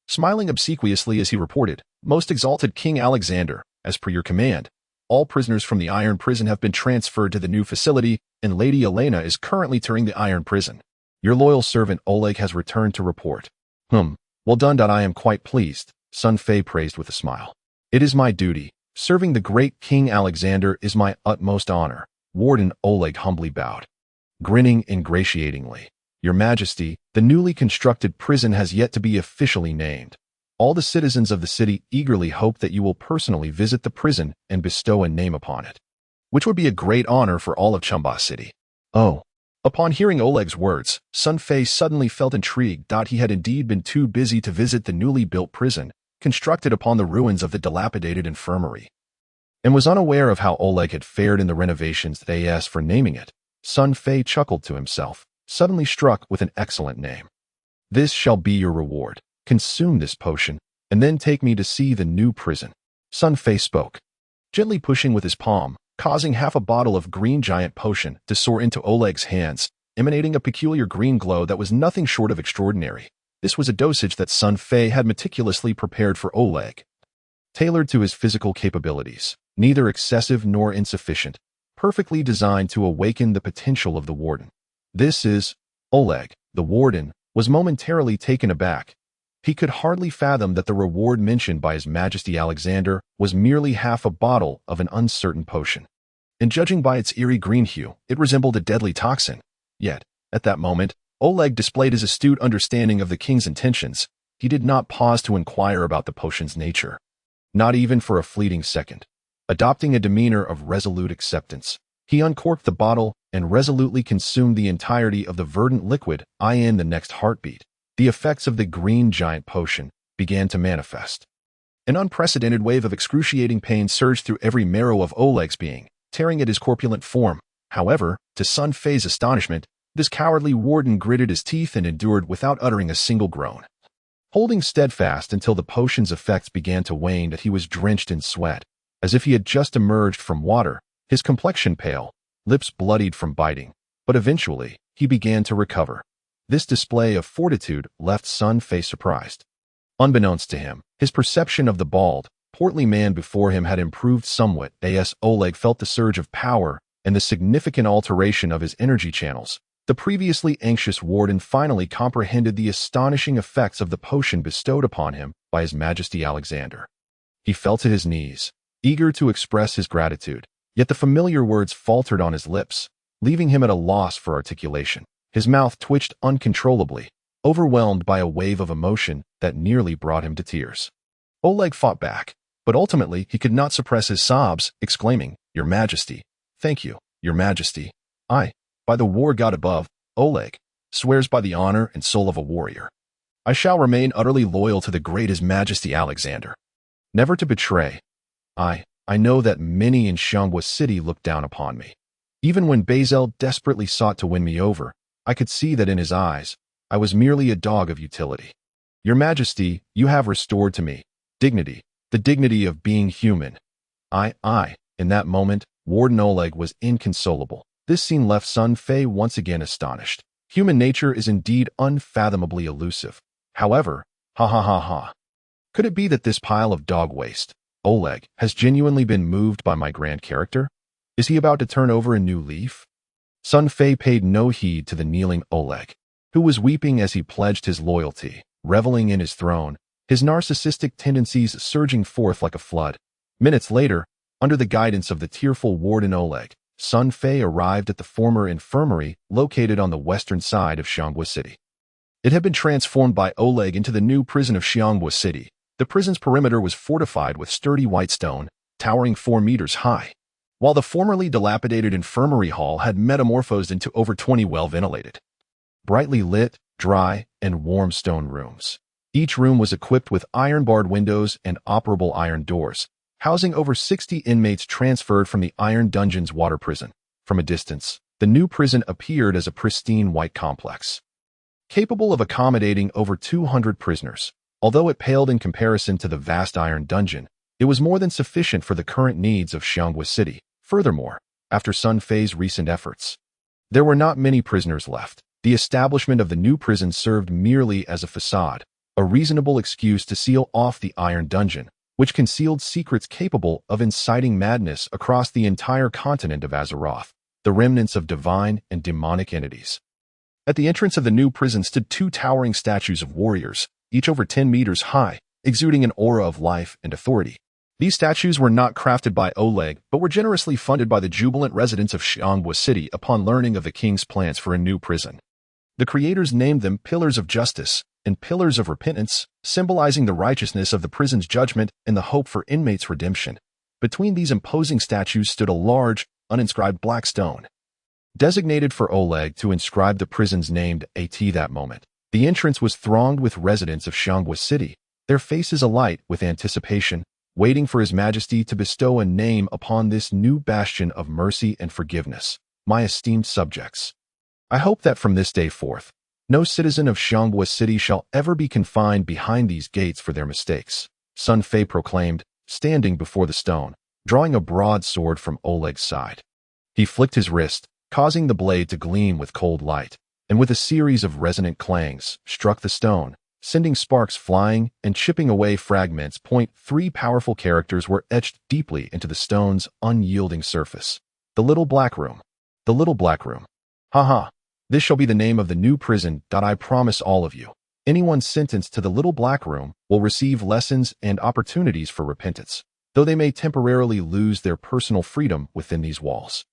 Smiling obsequiously as he reported, "Most exalted King Alexander, as per your command, all prisoners from the Iron Prison have been transferred to the new facility, and Lady Elena is currently touring the Iron Prison. Your loyal servant Oleg has returned to report." Well done. I am quite pleased, Sun Fei praised with a smile. "It is my duty. Serving the great King Alexander is my utmost honor." Warden Oleg humbly bowed, grinning ingratiatingly. "Your Majesty, the newly constructed prison has yet to be officially named. All the citizens of the city eagerly hope that you will personally visit the prison and bestow a name upon it, which would be a great honor for all of Chumba City." Oh. Upon hearing Oleg's words, Sun Fei suddenly felt intrigued. He had indeed been too busy to visit the newly built prison, constructed upon the ruins of the dilapidated infirmary, and was unaware of how Oleg had fared in the renovations they asked for naming it. Sun Fei chuckled to himself, suddenly struck with an excellent name. "This shall be your reward. Consume this potion, and then take me to see the new prison." Sun Fei spoke, gently pushing with his palm, causing half a bottle of green giant potion to soar into Oleg's hands, emanating a peculiar green glow that was nothing short of extraordinary. This was a dosage that Sun Fei had meticulously prepared for Oleg, tailored to his physical capabilities, neither excessive nor insufficient, perfectly designed to awaken the potential of the warden. "This is..." Oleg, the warden, was momentarily taken aback. He could hardly fathom that the reward mentioned by His Majesty Alexander was merely half a bottle of an uncertain potion. And judging by its eerie green hue, it resembled a deadly toxin. Yet, at that moment, Oleg displayed his astute understanding of the king's intentions. He did not pause to inquire about the potion's nature, not even for a fleeting second. Adopting a demeanor of resolute acceptance, He uncorked the bottle and resolutely consumed the entirety of the verdant liquid. In the next heartbeat, the effects of the green giant potion began to manifest. An unprecedented wave of excruciating pain surged through every marrow of Oleg's being, tearing at his corpulent form. However, to Sun Fei's astonishment, this cowardly warden gritted his teeth and endured without uttering a single groan. Holding steadfast until the potion's effects began to wane, that he was drenched in sweat, as if he had just emerged from water, his complexion pale, lips bloodied from biting, but eventually he began to recover. This display of fortitude left Sun Fei surprised. Unbeknownst to him, his perception of the bald, portly man before him had improved somewhat. As Oleg felt the surge of power and the significant alteration of his energy channels, the previously anxious warden finally comprehended the astonishing effects of the potion bestowed upon him by His Majesty Alexander. He fell to his knees, eager to express his gratitude, yet the familiar words faltered on his lips, leaving him at a loss for articulation. His mouth twitched uncontrollably, overwhelmed by a wave of emotion that nearly brought him to tears. Oleg fought back, but ultimately he could not suppress his sobs, exclaiming, "Your Majesty, thank you, Your Majesty. By the war god above, Oleg swears by the honor and soul of a warrior. I shall remain utterly loyal to the great His Majesty Alexander, never to betray. I know that many in Xianghua City looked down upon me. Even when Bazel desperately sought to win me over, I could see that in his eyes, I was merely a dog of utility. Your Majesty, you have restored to me dignity, the dignity of being human." In that moment, Warden Oleg was inconsolable. This scene left Sun Fei once again astonished. Human nature is indeed unfathomably elusive. However, could it be that this pile of dog waste, Oleg, has genuinely been moved by my grand character? Is he about to turn over a new leaf? Sun Fei paid no heed to the kneeling Oleg, who was weeping as he pledged his loyalty, reveling in his throne, his narcissistic tendencies surging forth like a flood. Minutes later, under the guidance of the tearful warden Oleg, Sun Fei arrived at the former infirmary located on the western side of Xianghua City. It had been transformed by Oleg into the new prison of Xianghua City. The prison's perimeter was fortified with sturdy white stone, towering 4 meters high, while the formerly dilapidated infirmary hall had metamorphosed into over 20 well-ventilated, brightly lit, dry, and warm stone rooms. Each room was equipped with iron-barred windows and operable iron doors, housing over 60 inmates transferred from the Iron Dungeon's water prison. From a distance, the new prison appeared as a pristine white complex, capable of accommodating over 200 prisoners. Although it paled in comparison to the vast Iron Dungeon, it was more than sufficient for the current needs of Xianghua City. Furthermore, after Sun Fei's recent efforts, there were not many prisoners left. The establishment of the new prison served merely as a facade, a reasonable excuse to seal off the Iron Dungeon, which concealed secrets capable of inciting madness across the entire continent of Azeroth, the remnants of divine and demonic entities. At the entrance of the new prison stood 2 towering statues of warriors, each over 10 meters high, exuding an aura of life and authority. These statues were not crafted by Oleg, but were generously funded by the jubilant residents of Xianghua City upon learning of the king's plans for a new prison. The creators named them Pillars of Justice and Pillars of Repentance, symbolizing the righteousness of the prison's judgment and the hope for inmates' redemption. Between these imposing statues stood a large, uninscribed black stone, designated for Oleg to inscribe the prison's name. At that moment, the entrance was thronged with residents of Xianghua City, their faces alight with anticipation, waiting for His Majesty to bestow a name upon this new bastion of mercy and forgiveness. My esteemed subjects, I hope that from this day forth, no citizen of Xianghua City shall ever be confined behind these gates for their mistakes, Sun Fei proclaimed, standing before the stone, drawing a broad sword from Oleg's side. He flicked his wrist, causing the blade to gleam with cold light, and with a series of resonant clangs, struck the stone, sending sparks flying and chipping away fragments. 3 powerful characters were etched deeply into the stone's unyielding surface. The Little Black Room. The Little Black Room. This shall be the name of the new prison. I promise all of you, anyone sentenced to the Little Black Room will receive lessons and opportunities for repentance, though they may temporarily lose their personal freedom within these walls.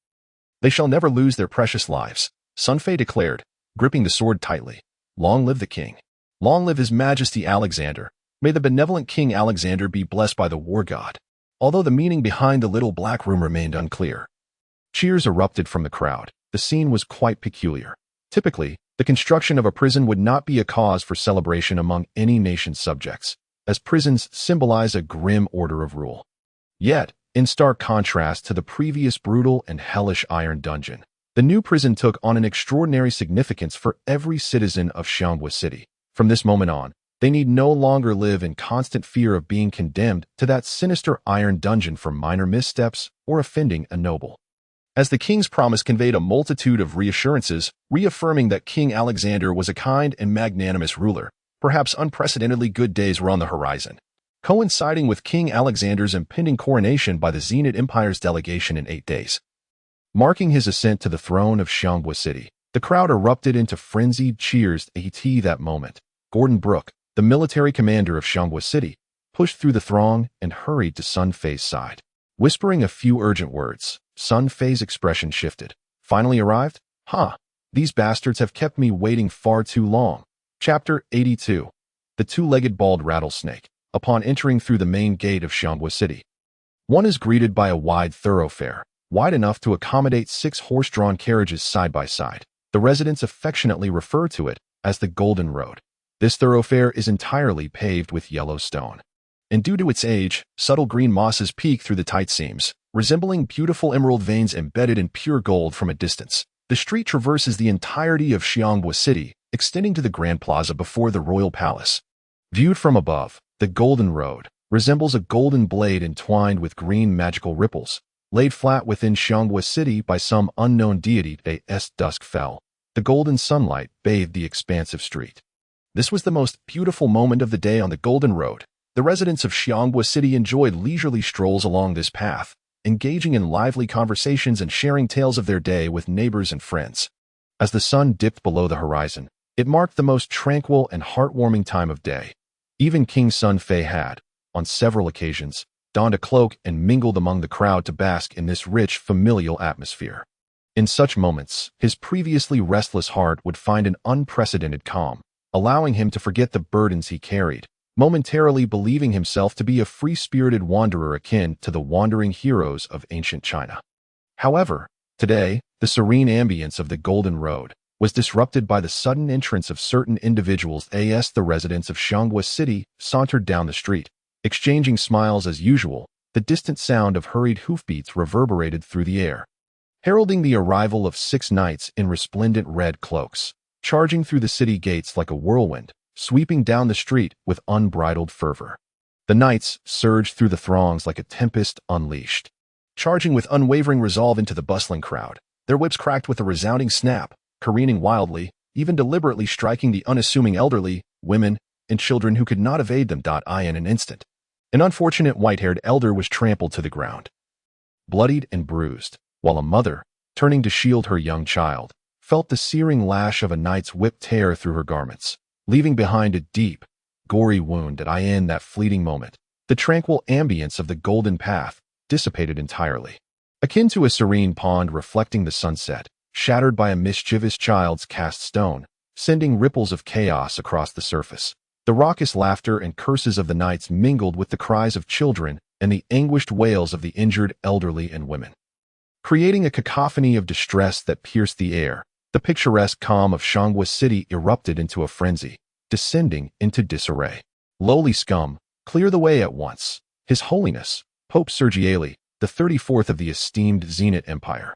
They shall never lose their precious lives, Sun Fei declared, gripping the sword tightly. Long live the king. Long live His Majesty Alexander. May the benevolent King Alexander be blessed by the war god. Although the meaning behind the Little Black Room remained unclear, Cheers erupted from the crowd. The scene was quite peculiar. Typically, the construction of a prison would not be a cause for celebration among any nation's subjects, as prisons symbolize a grim order of rule. Yet, in stark contrast to the previous brutal and hellish iron dungeon, the new prison took on an extraordinary significance for every citizen of Xianghua City. From this moment on, they need no longer live in constant fear of being condemned to that sinister iron dungeon for minor missteps or offending a noble. As the king's promise conveyed a multitude of reassurances, reaffirming that King Alexander was a kind and magnanimous ruler, perhaps unprecedentedly good days were on the horizon. Coinciding with King Alexander's impending coronation by the Zenit Empire's delegation in 8 days. Marking his ascent to the throne of Xianghua City, the crowd erupted into frenzied cheers at that moment. Gordon Brooke, the military commander of Xianghua City, pushed through the throng and hurried to Sun Fei's side. Whispering a few urgent words, Sun Fei's expression shifted. Finally arrived? These bastards have kept me waiting far too long. Chapter 82. The two-legged bald rattlesnake. Upon entering through the main gate of Xianghua City, one is greeted by a wide thoroughfare, wide enough to accommodate 6 horse-drawn carriages side by side. The residents affectionately refer to it as the Golden Road. This thoroughfare is entirely paved with yellow stone, and due to its age, subtle green mosses peek through the tight seams, resembling beautiful emerald veins embedded in pure gold from a distance. The street traverses the entirety of Xianghua City, extending to the Grand Plaza before the Royal Palace. Viewed from above, the Golden Road resembles a golden blade entwined with green magical ripples, laid flat within Xianghua City by some unknown deity. As dusk fell, the golden sunlight bathed the expansive street. This was the most beautiful moment of the day on the Golden Road. The residents of Xianghua City enjoyed leisurely strolls along this path, engaging in lively conversations and sharing tales of their day with neighbors and friends. As the sun dipped below the horizon, it marked the most tranquil and heartwarming time of day. Even King Sun Fei had, on several occasions, donned a cloak and mingled among the crowd to bask in this rich, familial atmosphere. In such moments, his previously restless heart would find an unprecedented calm, allowing him to forget the burdens he carried, momentarily believing himself to be a free-spirited wanderer akin to the wandering heroes of ancient China. However, today, the serene ambience of the Golden Road was disrupted by the sudden entrance of certain individuals. As the residents of Xianghua City sauntered down the street, exchanging smiles as usual, the distant sound of hurried hoofbeats reverberated through the air, heralding the arrival of 6 knights in resplendent red cloaks, charging through the city gates like a whirlwind, sweeping down the street with unbridled fervor. The knights surged through the throngs like a tempest unleashed, charging with unwavering resolve into the bustling crowd. Their whips cracked with a resounding snap, careening wildly, even deliberately striking the unassuming elderly, women, and children who could not evade them. In an instant, an unfortunate white-haired elder was trampled to the ground, bloodied and bruised, while a mother, turning to shield her young child, felt the searing lash of a knight's whip tear through her garments, leaving behind a deep, gory wound. In that fleeting moment, the tranquil ambience of the golden path dissipated entirely, akin to a serene pond reflecting the sunset, shattered by a mischievous child's cast stone, sending ripples of chaos across the surface. The raucous laughter and curses of the knights mingled with the cries of children and the anguished wails of the injured elderly and women, creating a cacophony of distress that pierced the air. The picturesque calm of Xianghua City erupted into a frenzy, descending into disarray. Lowly scum, clear the way at once. His Holiness, Pope Sergiali, the 34th of the esteemed Zenit Empire,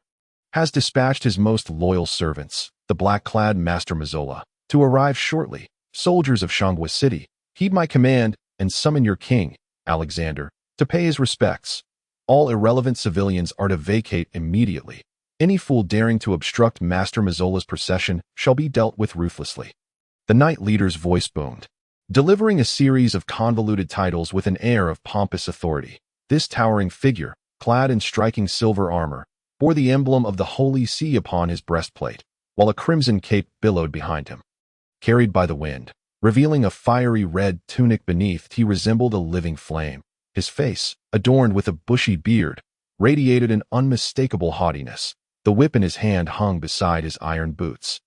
has dispatched his most loyal servants, the black-clad Master Mazzola, to arrive shortly. Soldiers of Xianghua City, heed my command and summon your king, Alexander, to pay his respects. All irrelevant civilians are to vacate immediately. Any fool daring to obstruct Master Mazzola's procession shall be dealt with ruthlessly. The knight leader's voice boomed, delivering a series of convoluted titles with an air of pompous authority. This towering figure, clad in striking silver armor, bore the emblem of the Holy See upon his breastplate, while a crimson cape billowed behind him. Carried by the wind, revealing a fiery red tunic beneath, he resembled a living flame. His face, adorned with a bushy beard, radiated an unmistakable haughtiness. The whip in his hand hung beside his iron boots,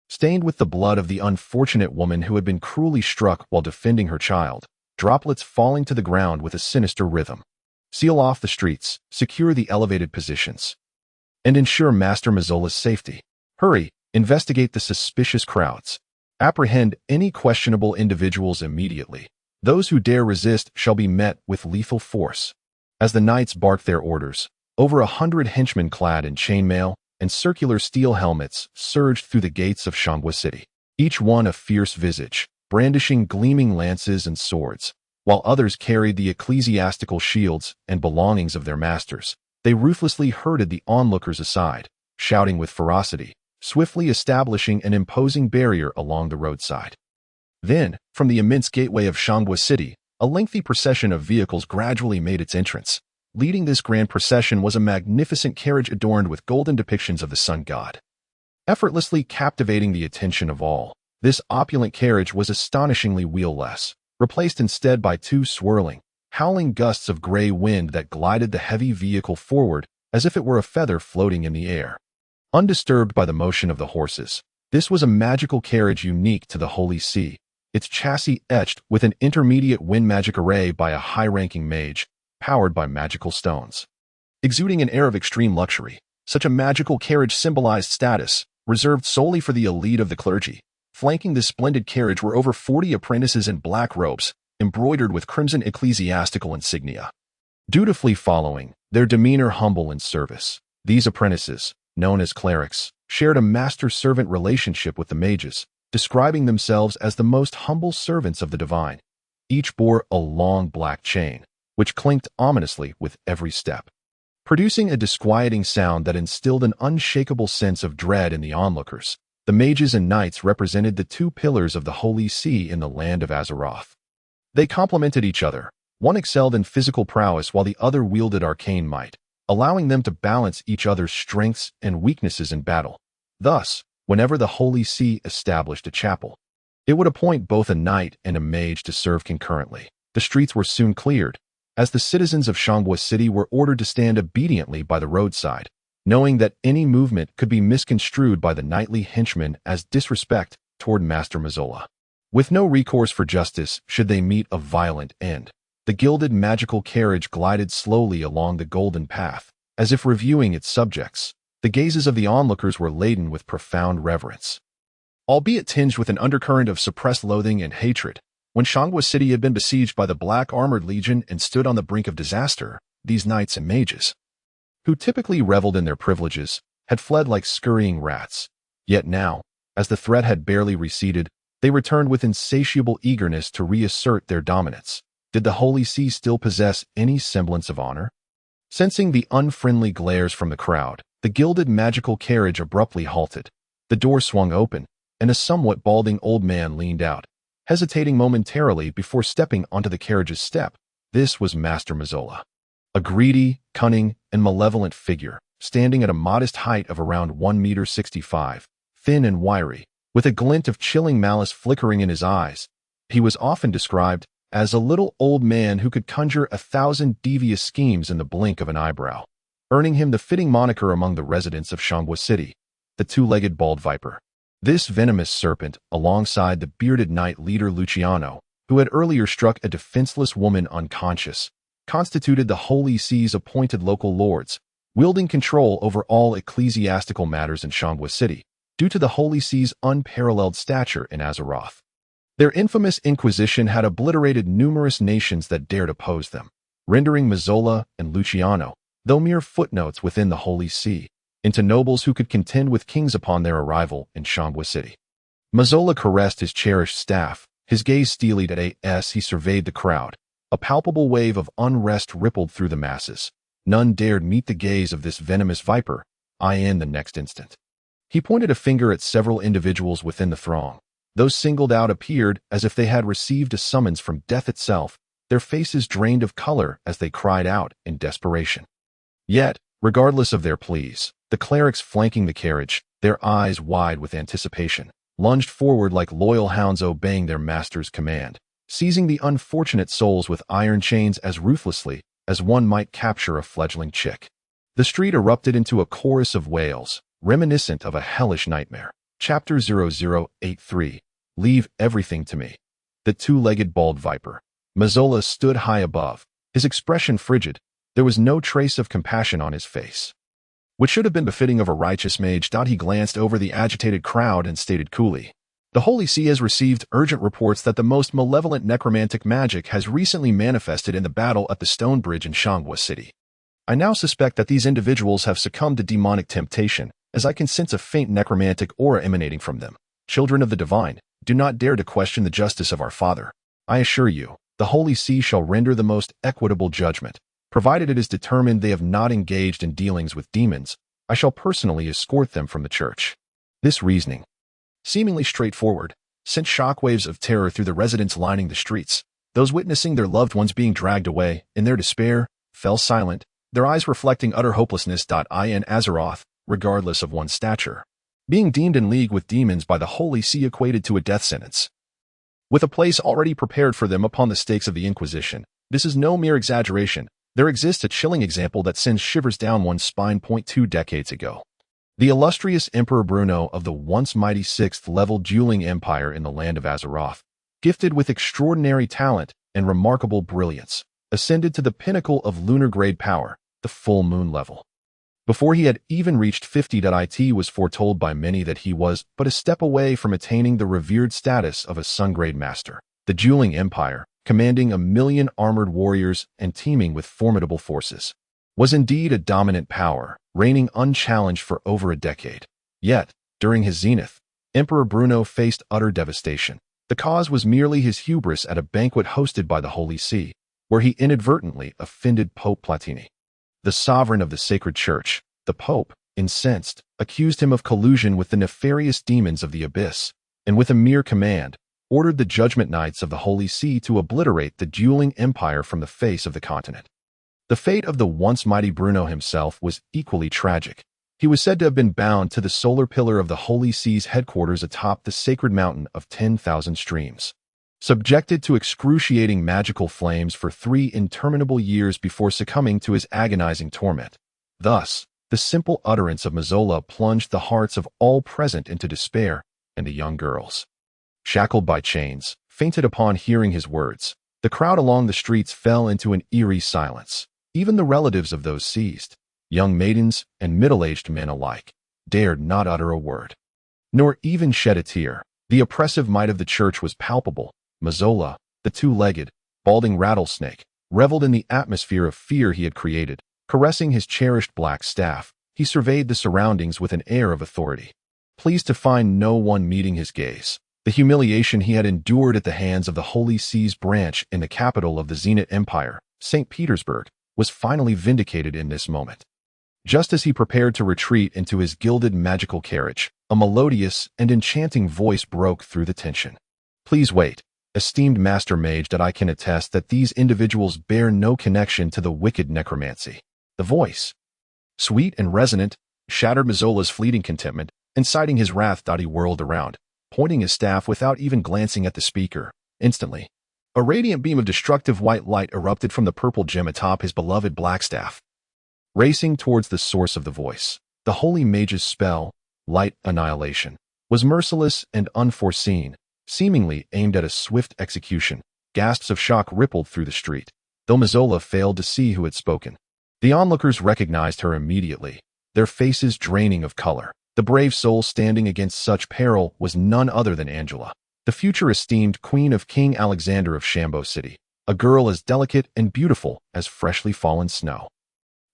stained with the blood of the unfortunate woman who had been cruelly struck while defending her child, droplets falling to the ground with a sinister rhythm. Seal off the streets, secure the elevated positions. and ensure Master Mazzola's safety. Hurry, investigate the suspicious crowds. Apprehend any questionable individuals immediately. Those who dare resist shall be met with lethal force. As the knights barked their orders, over 100 henchmen clad in chainmail and circular steel helmets surged through the gates of Shangwa City, each one a fierce visage, brandishing gleaming lances and swords, while others carried the ecclesiastical shields and belongings of their masters. They ruthlessly herded the onlookers aside, shouting with ferocity, swiftly establishing an imposing barrier along the roadside. Then, from the immense gateway of Shangwa City, a lengthy procession of vehicles gradually made its entrance. Leading this grand procession was a magnificent carriage adorned with golden depictions of the sun god. Effortlessly captivating the attention of all, this opulent carriage was astonishingly wheelless, replaced instead by two swirling, howling gusts of gray wind that glided the heavy vehicle forward as if it were a feather floating in the air. Undisturbed by the motion of the horses, this was a magical carriage unique to the Holy See, its chassis etched with an intermediate wind magic array by a high-ranking mage, powered by magical stones. Exuding an air of extreme luxury, such a magical carriage symbolized status, reserved solely for the elite of the clergy. Flanking this splendid carriage were over 40 apprentices in black robes, embroidered with crimson ecclesiastical insignia. Dutifully following, their demeanor humble in service, these apprentices, known as clerics, shared a master-servant relationship with the mages, describing themselves as the most humble servants of the divine. Each bore a long black chain, which clinked ominously with every step, producing a disquieting sound that instilled an unshakable sense of dread in the onlookers. The mages and knights represented the two pillars of the Holy See in the land of Azeroth. They complemented each other. One excelled in physical prowess while the other wielded arcane might, allowing them to balance each other's strengths and weaknesses in battle. Thus, whenever the Holy See established a chapel, it would appoint both a knight and a mage to serve concurrently. The streets were soon cleared, as the citizens of Shangwa City were ordered to stand obediently by the roadside, knowing that any movement could be misconstrued by the knightly henchmen as disrespect toward Master Mazzola. With no recourse for justice should they meet a violent end, the gilded magical carriage glided slowly along the golden path, as if reviewing its subjects. The gazes of the onlookers were laden with profound reverence, albeit tinged with an undercurrent of suppressed loathing and hatred. When Shangwa City had been besieged by the Black Armored Legion and stood on the brink of disaster, these knights and mages, who typically reveled in their privileges, had fled like scurrying rats. Yet now, as the threat had barely receded, they returned with insatiable eagerness to reassert their dominance. Did the Holy See still possess any semblance of honor? Sensing the unfriendly glares from the crowd, the gilded magical carriage abruptly halted. The door swung open, and a somewhat balding old man leaned out, hesitating momentarily before stepping onto the carriage's step. This was Master Mazzola, a greedy, cunning, and malevolent figure, standing at a modest height of around 1.65 meters, thin and wiry, with a glint of chilling malice flickering in his eyes. He was often described as a little old man who could conjure 1,000 devious schemes in the blink of an eyebrow, earning him the fitting moniker among the residents of Shangwa City, the two-legged bald viper. This venomous serpent, alongside the bearded knight leader Luciano, who had earlier struck a defenseless woman unconscious, constituted the Holy See's appointed local lords, wielding control over all ecclesiastical matters in Shangwa City, due to the Holy See's unparalleled stature in Azeroth. Their infamous inquisition had obliterated numerous nations that dared oppose them, rendering Mazzola and Luciano, though mere footnotes within the Holy See, into nobles who could contend with kings upon their arrival in Shangwa City. Mazzola caressed his cherished staff, his gaze steelied as he surveyed the crowd. A palpable wave of unrest rippled through the masses. None dared meet the gaze of this venomous viper, in the next instant. He pointed a finger at several individuals within the throng. Those singled out appeared as if they had received a summons from death itself, their faces drained of color as they cried out in desperation. Yet, regardless of their pleas, the clerics flanking the carriage, their eyes wide with anticipation, lunged forward like loyal hounds obeying their master's command, seizing the unfortunate souls with iron chains as ruthlessly as one might capture a fledgling chick. The street erupted into a chorus of wails, reminiscent of a hellish nightmare. Chapter 0083. Leave everything to me. The two-legged bald viper. Mazzola stood high above, his expression frigid. There was no trace of compassion on his face. which should have been befitting of a righteous mage. He glanced over the agitated crowd and stated coolly, "The Holy See has received urgent reports that the most malevolent necromantic magic has recently manifested in the battle at the Stone Bridge in Shangwa City. I now suspect that these individuals have succumbed to demonic temptation, as I can sense a faint necromantic aura emanating from them. Children of the divine, do not dare to question the justice of our Father. I assure you, the Holy See shall render the most equitable judgment. Provided it is determined they have not engaged in dealings with demons, I shall personally escort them from the church." This reasoning, seemingly straightforward, sent shockwaves of terror through the residents lining the streets. Those witnessing their loved ones being dragged away, in their despair, fell silent, their eyes reflecting utter hopelessness. In Azeroth, regardless of one's stature, being deemed in league with demons by the Holy See equated to a death sentence, with a place already prepared for them upon the stakes of the Inquisition. This is no mere exaggeration. There exists a chilling example that sends shivers down one's spine. 2 decades ago, the illustrious Emperor Bruno of the once mighty 6th-level dueling empire in the land of Azeroth, gifted with extraordinary talent and remarkable brilliance, ascended to the pinnacle of lunar-grade power, the full moon level. Before he had even reached 50, it was foretold by many that he was but a step away from attaining the revered status of a sun-grade master. The dueling empire, commanding 1,000,000 armored warriors and teeming with formidable forces, was indeed a dominant power, reigning unchallenged for over a decade. Yet, during his zenith, Emperor Bruno faced utter devastation. The cause was merely his hubris at a banquet hosted by the Holy See, where he inadvertently offended Pope Platini, the sovereign of the sacred church. The Pope, incensed, accused him of collusion with the nefarious demons of the abyss, and with a mere command, ordered the Judgment Knights of the Holy See to obliterate the dueling empire from the face of the continent. The fate of the once mighty Bruno himself was equally tragic. He was said to have been bound to the solar pillar of the Holy See's headquarters atop the sacred mountain of 10,000 streams, subjected to excruciating magical flames for 3 interminable years before succumbing to his agonizing torment. Thus, the simple utterance of Mazola plunged the hearts of all present into despair, and the young girls, shackled by chains, fainted upon hearing his words. The crowd along the streets fell into an eerie silence. Even the relatives of those seized, young maidens and middle-aged men alike, dared not utter a word, nor even shed a tear. The oppressive might of the church was palpable. Mazola, the two-legged, balding rattlesnake, reveled in the atmosphere of fear he had created. Caressing his cherished black staff, he surveyed the surroundings with an air of authority, pleased to find no one meeting his gaze. The humiliation he had endured at the hands of the Holy See's branch in the capital of the Zenit Empire, St. Petersburg, was finally vindicated in this moment. Just as he prepared to retreat into his gilded magical carriage, a melodious and enchanting voice broke through the tension. "Please wait, esteemed Master Mage, that I can attest that these individuals bear no connection to the wicked necromancy." The voice, sweet and resonant, shattered Mazola's fleeting contentment. Inciting his wrath, he whirled around, pointing his staff without even glancing at the speaker. Instantly, a radiant beam of destructive white light erupted from the purple gem atop his beloved black staff. Racing towards the source of the voice, the holy mage's spell, Light Annihilation, was merciless and unforeseen, seemingly aimed at a swift execution. Gasps of shock rippled through the street, though Mazola failed to see who had spoken. The onlookers recognized her immediately, their faces draining of color. The brave soul standing against such peril was none other than Angela, the future esteemed queen of King Alexander of Shambo City, a girl as delicate and beautiful as freshly fallen snow.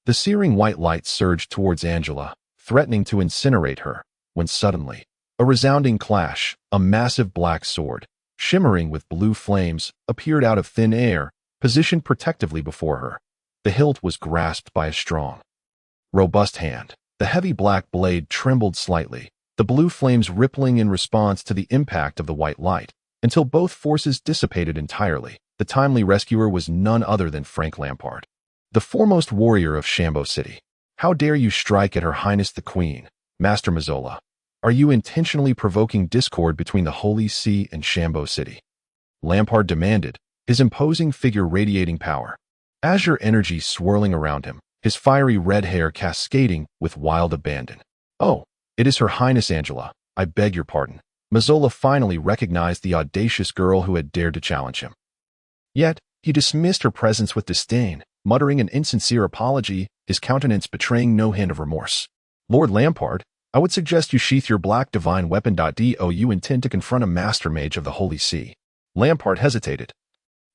The searing white light surged towards Angela, threatening to incinerate her, when suddenly, a resounding clash, a massive black sword, shimmering with blue flames, appeared out of thin air, positioned protectively before her. The hilt was grasped by a strong, robust hand. The heavy black blade trembled slightly, the blue flames rippling in response to the impact of the white light, until both forces dissipated entirely. The timely rescuer was none other than Frank Lampard, the foremost warrior of Shambo City. "How dare you strike at Her Highness the Queen, Master Mazola? Are you intentionally provoking discord between the Holy See and Shambo City?" Lampard demanded, his imposing figure radiating power, azure energy swirling around him, his fiery red hair cascading with wild abandon. "Oh, it is Her Highness Angela. I beg your pardon." Mazola finally recognized the audacious girl who had dared to challenge him. Yet, he dismissed her presence with disdain, muttering an insincere apology his countenance betraying no hint of remorse. "Lord Lampard, I would suggest you sheath your black divine weapon. Do you intend to confront a master mage of the Holy See?" Lampard hesitated,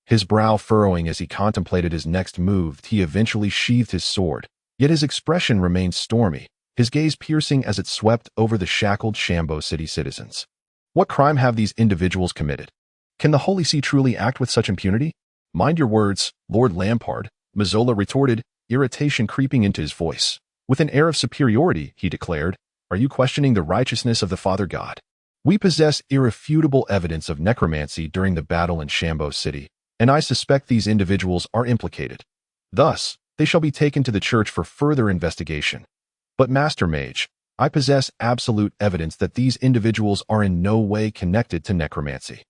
his brow furrowing as he contemplated his next move. He eventually sheathed his sword, yet his expression remained stormy, his gaze piercing as it swept over the shackled Shambo City citizens. What crime have these individuals committed? Can the Holy See truly act with such impunity? "Mind your words, Lord Lampard," Mazzola retorted, irritation creeping into his voice. With an air of superiority, he declared, "Are you questioning the righteousness of the Father God? We possess irrefutable evidence of necromancy during the battle in Shambo City, and I suspect these individuals are implicated. Thus, they shall be taken to the church for further investigation. But Master Mage, I possess absolute evidence that these individuals are in no way connected to necromancy."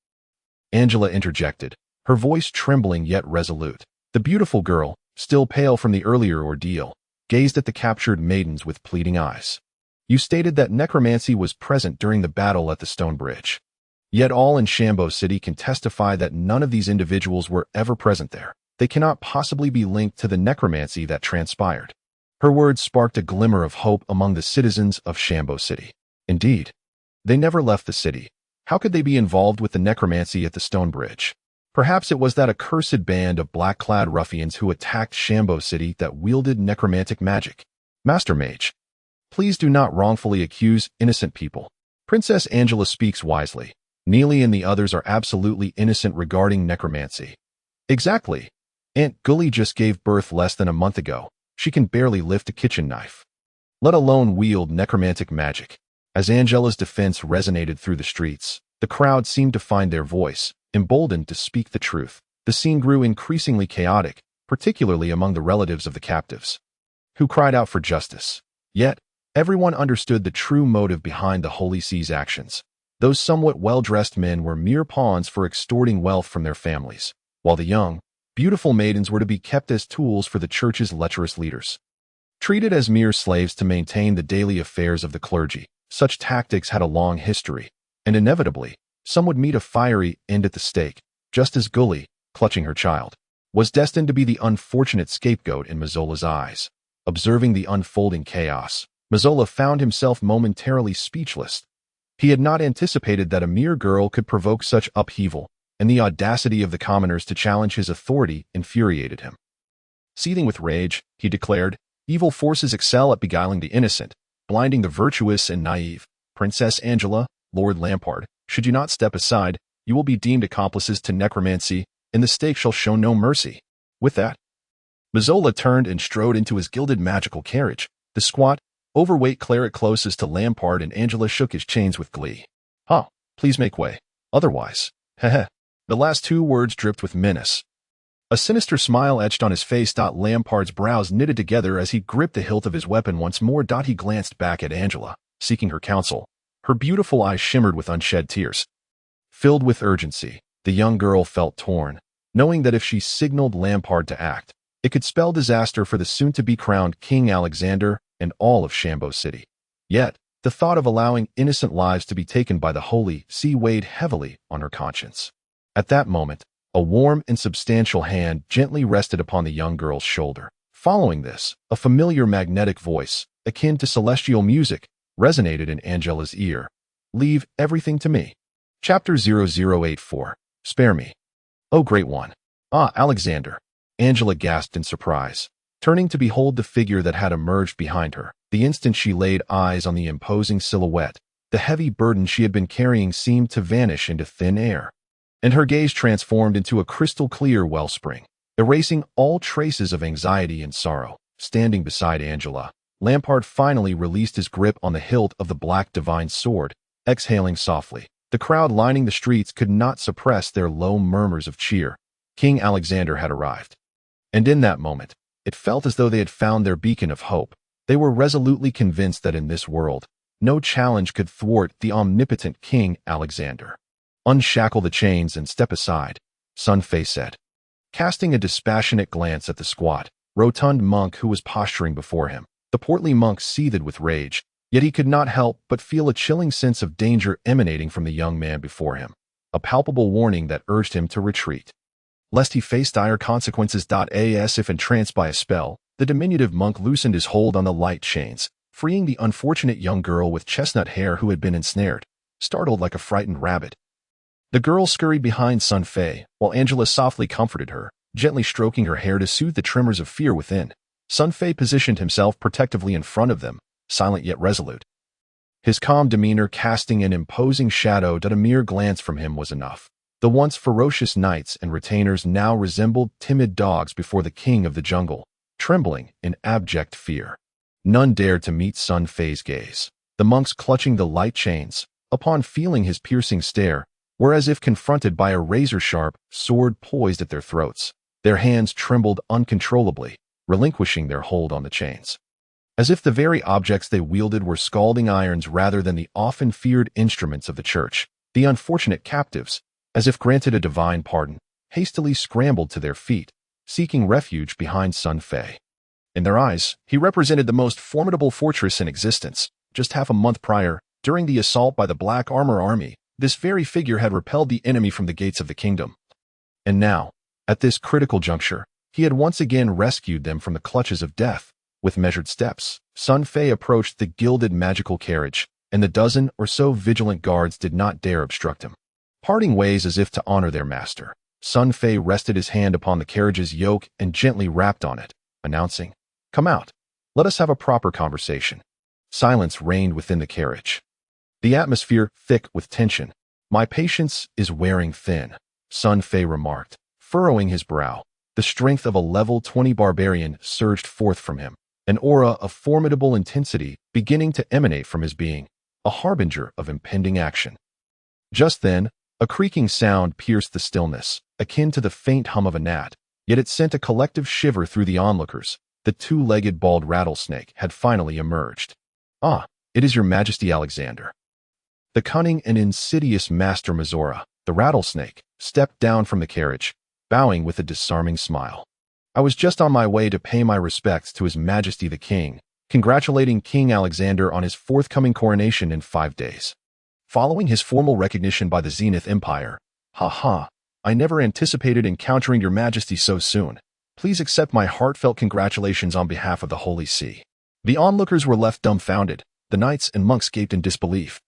Angela interjected, her voice trembling yet resolute. The beautiful girl, still pale from the earlier ordeal, gazed at the captured maidens with pleading eyes. "You stated that necromancy was present during the battle at the Stone Bridge. Yet all in Shambo City can testify that none of these individuals were ever present there. They cannot possibly be linked to the necromancy that transpired." Her words sparked a glimmer of hope among the citizens of Shambo City. Indeed, they never left the city. How could they be involved with the necromancy at the Stone Bridge? Perhaps it was that accursed band of black-clad ruffians who attacked Shambo City that wielded necromantic magic. "Master Mage, please do not wrongfully accuse innocent people. Princess Angela speaks wisely. Neely and the others are absolutely innocent regarding necromancy." "Exactly. Aunt Gully just gave birth less than a month ago. She can barely lift a kitchen knife, let alone wield necromantic magic." As Angela's defense resonated through the streets, the crowd seemed to find their voice, emboldened to speak the truth. The scene grew increasingly chaotic, particularly among the relatives of the captives, who cried out for justice. Yet, everyone understood the true motive behind the Holy See's actions. Those somewhat well-dressed men were mere pawns for extorting wealth from their families, while the young, beautiful maidens were to be kept as tools for the church's lecherous leaders. Treated as mere slaves to maintain the daily affairs of the clergy, such tactics had a long history, and inevitably, some would meet a fiery end at the stake, just as Gully, clutching her child, was destined to be the unfortunate scapegoat in Mazzola's eyes. Observing the unfolding chaos, Mazzola found himself momentarily speechless. He had not anticipated that a mere girl could provoke such upheaval, and the audacity of the commoners to challenge his authority infuriated him. Seething with rage, he declared, "Evil forces excel at beguiling the innocent, blinding the virtuous and naive. Princess Angela, Lord Lampard, should you not step aside, you will be deemed accomplices to necromancy, and the stake shall show no mercy." With that, Mazzola turned and strode into his gilded magical carriage. The squat, overweight cleric closest to Lampard and Angela shook his chains with glee. "Huh, please make way. Otherwise, heh." The last two words dripped with menace. A sinister smile etched on his face. Lampard's brows knitted together as he gripped the hilt of his weapon once more. He glanced back at Angela, seeking her counsel. Her beautiful eyes shimmered with unshed tears. Filled with urgency, the young girl felt torn, knowing that if she signaled Lampard to act, it could spell disaster for the soon-to-be-crowned King Alexander and all of Shambo City. Yet, the thought of allowing innocent lives to be taken by the Holy See weighed heavily on her conscience. At that moment, a warm and substantial hand gently rested upon the young girl's shoulder. Following this, a familiar magnetic voice, akin to celestial music, resonated in Angela's ear. "Leave everything to me." Chapter 0084. Spare me. "Oh, Great One." "Ah, Alexander." Angela gasped in surprise, turning to behold the figure that had emerged behind her. The instant she laid eyes on the imposing silhouette, the heavy burden she had been carrying seemed to vanish into thin air, and her gaze transformed into a crystal-clear wellspring, erasing all traces of anxiety and sorrow. Standing beside Angela, Lampard finally released his grip on the hilt of the black divine sword, exhaling softly. The crowd lining the streets could not suppress their low murmurs of cheer. King Alexander had arrived. And in that moment, it felt as though they had found their beacon of hope. They were resolutely convinced that in this world, no challenge could thwart the omnipotent King Alexander. "Unshackle the chains and step aside," Sun Fei said, casting a dispassionate glance at the squat, rotund monk who was posturing before him. The portly monk seethed with rage, yet he could not help but feel a chilling sense of danger emanating from the young man before him, a palpable warning that urged him to retreat, lest he face dire consequences. As if entranced by a spell, The diminutive monk loosened his hold on the light chains, freeing the unfortunate young girl with chestnut hair who had been ensnared, startled like a frightened rabbit. The girl scurried behind Sun Fei, while Angela softly comforted her, gently stroking her hair to soothe the tremors of fear within. Sun Fei positioned himself protectively in front of them, silent yet resolute. His calm demeanor casting an imposing shadow that a mere glance from him was enough. The once ferocious knights and retainers now resembled timid dogs before the king of the jungle, trembling in abject fear. None dared to meet Sun Fei's gaze. The monks clutching the light chains, upon feeling his piercing stare, were as if confronted by a razor-sharp sword poised at their throats. Their hands trembled uncontrollably, relinquishing their hold on the chains. As if the very objects they wielded were scalding irons rather than the often feared instruments of the church, the unfortunate captives, as if granted a divine pardon, hastily scrambled to their feet, seeking refuge behind Sun Fei. In their eyes, he represented the most formidable fortress in existence. Just half a month prior, during the assault by the Black Armor Army, this very figure had repelled the enemy from the gates of the kingdom. And now, at this critical juncture, he had once again rescued them from the clutches of death. With measured steps, Sun Fei approached the gilded magical carriage, and the dozen or so vigilant guards did not dare obstruct him. Parting ways as if to honor their master, Sun Fei rested his hand upon the carriage's yoke and gently rapped on it, announcing, "Come out. Let us have a proper conversation." Silence reigned within the carriage, the atmosphere thick with tension. "My patience is wearing thin," Sun Fei remarked, furrowing his brow. The strength of a level 20 barbarian surged forth from him, an aura of formidable intensity beginning to emanate from his being, a harbinger of impending action. Just then, a creaking sound pierced the stillness, akin to the faint hum of a gnat, yet it sent a collective shiver through the onlookers. The two-legged bald rattlesnake had finally emerged. "Ah, it is your Majesty Alexander." The cunning and insidious Master Mizora, the rattlesnake, stepped down from the carriage, bowing with a disarming smile. "I was just on my way to pay my respects to His Majesty the King, congratulating King Alexander on his forthcoming coronation in 5 days. Following his formal recognition by the Zenith Empire, I never anticipated encountering Your Majesty so soon. Please accept my heartfelt congratulations on behalf of the Holy See." The onlookers were left dumbfounded, the knights and monks gaped in disbelief,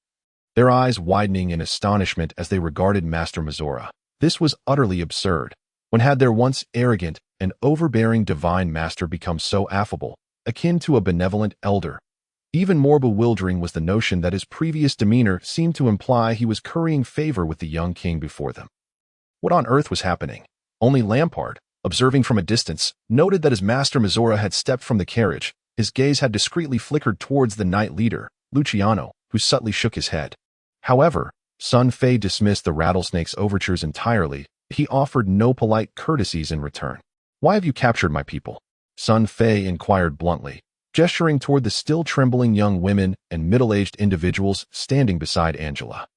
their eyes widening in astonishment as they regarded Master Mizora. This was utterly absurd. When had their once arrogant and overbearing divine master become so affable, akin to a benevolent elder? Even more bewildering was the notion that his previous demeanor seemed to imply he was currying favor with the young king before them. What on earth was happening? Only Lampard, observing from a distance, noted that as Master Mizora had stepped from the carriage, his gaze had discreetly flickered towards the knight leader, Luciano, who subtly shook his head. However, Sun Fei dismissed the rattlesnake's overtures entirely. He offered no polite courtesies in return. "Why have you captured my people?" Sun Fei inquired bluntly, gesturing toward the still trembling young women and middle-aged individuals standing beside Angela.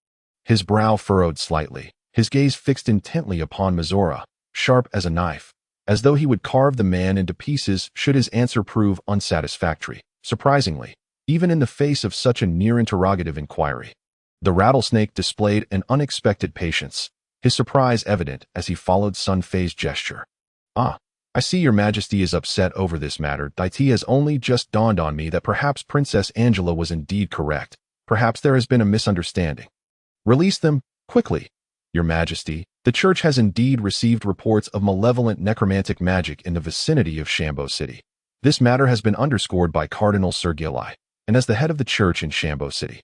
His brow furrowed slightly, his gaze fixed intently upon Mizora, sharp as a knife, as though he would carve the man into pieces should his answer prove unsatisfactory. Surprisingly, even in the face of such a near-interrogative inquiry, the rattlesnake displayed an unexpected patience, his surprise evident as he followed Sun Fei's gesture. "Ah, I see Your Majesty is upset over this matter. It has only just dawned on me that perhaps Princess Angela was indeed correct. Perhaps there has been a misunderstanding. Release them, quickly. Your Majesty, the Church has indeed received reports of malevolent necromantic magic in the vicinity of Shambo City. This matter has been underscored by Cardinal Sir Gilai, and as the head of the Church in Shambo City,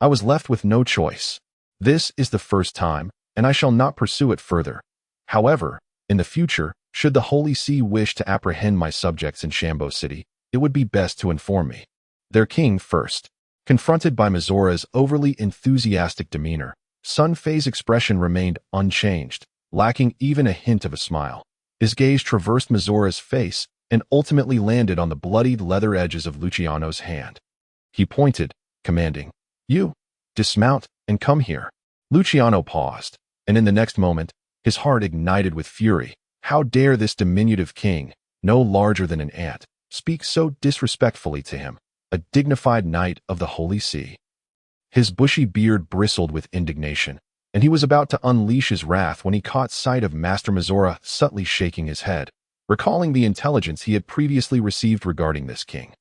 I was left with no choice. This is the first time, and I shall not pursue it further. However, in the future, should the Holy See wish to apprehend my subjects in Shambo City, it would be best to inform me." Their king first. Confronted by Mizora's overly enthusiastic demeanor, Sun Fei's expression remained unchanged, lacking even a hint of a smile. His gaze traversed Mizora's face and ultimately landed on the bloodied leather edges of Luciano's hand. He pointed, commanding, "You, dismount and come here." Luciano paused, and in the next moment, his heart ignited with fury. How dare this diminutive king, no larger than an ant, speak so disrespectfully to him, a dignified knight of the Holy See? His bushy beard bristled with indignation, and he was about to unleash his wrath when he caught sight of Master Mizora subtly shaking his head. recalling the intelligence he had previously received regarding this king.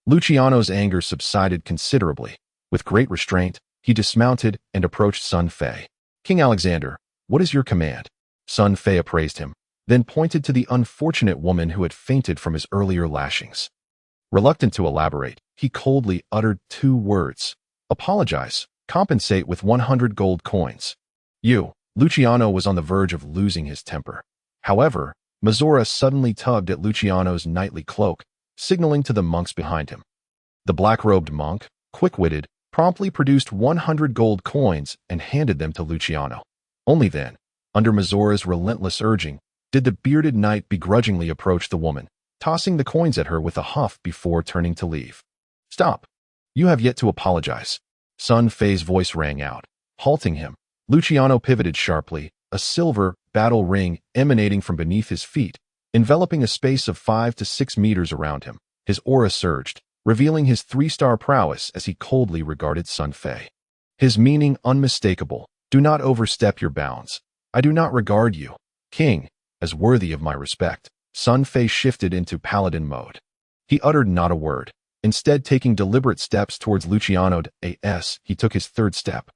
Luciano's anger subsided considerably. With great restraint, he dismounted and approached Sun Fei. "King Alexander, what is your command?" Sun Fei appraised him, then pointed to the unfortunate woman who had fainted from his earlier lashings. Reluctant to elaborate, he coldly uttered 2 words. "Apologize. Compensate with 100 gold coins." Luciano was on the verge of losing his temper. However, Mazora suddenly tugged at Luciano's knightly cloak, signaling to the monks behind him. The black-robed monk, quick-witted, promptly produced 100 gold coins and handed them to Luciano. Only then, under Mazora's relentless urging, did the bearded knight begrudgingly approach the woman, tossing the coins at her with a huff before turning to leave. "Stop. You have yet to apologize." Sun Fei's voice rang out, halting him. Luciano pivoted sharply, a silver battle ring emanating from beneath his feet, enveloping a space of 5 to 6 meters around him. His aura surged, revealing his 3-star prowess as he coldly regarded Sun Fei. His meaning unmistakable: "Do not overstep your bounds. I do not regard you, king, as worthy of my respect." Sun Fei shifted into paladin mode. He uttered not a word, instead taking deliberate steps towards Luciano. He took his 3rd step.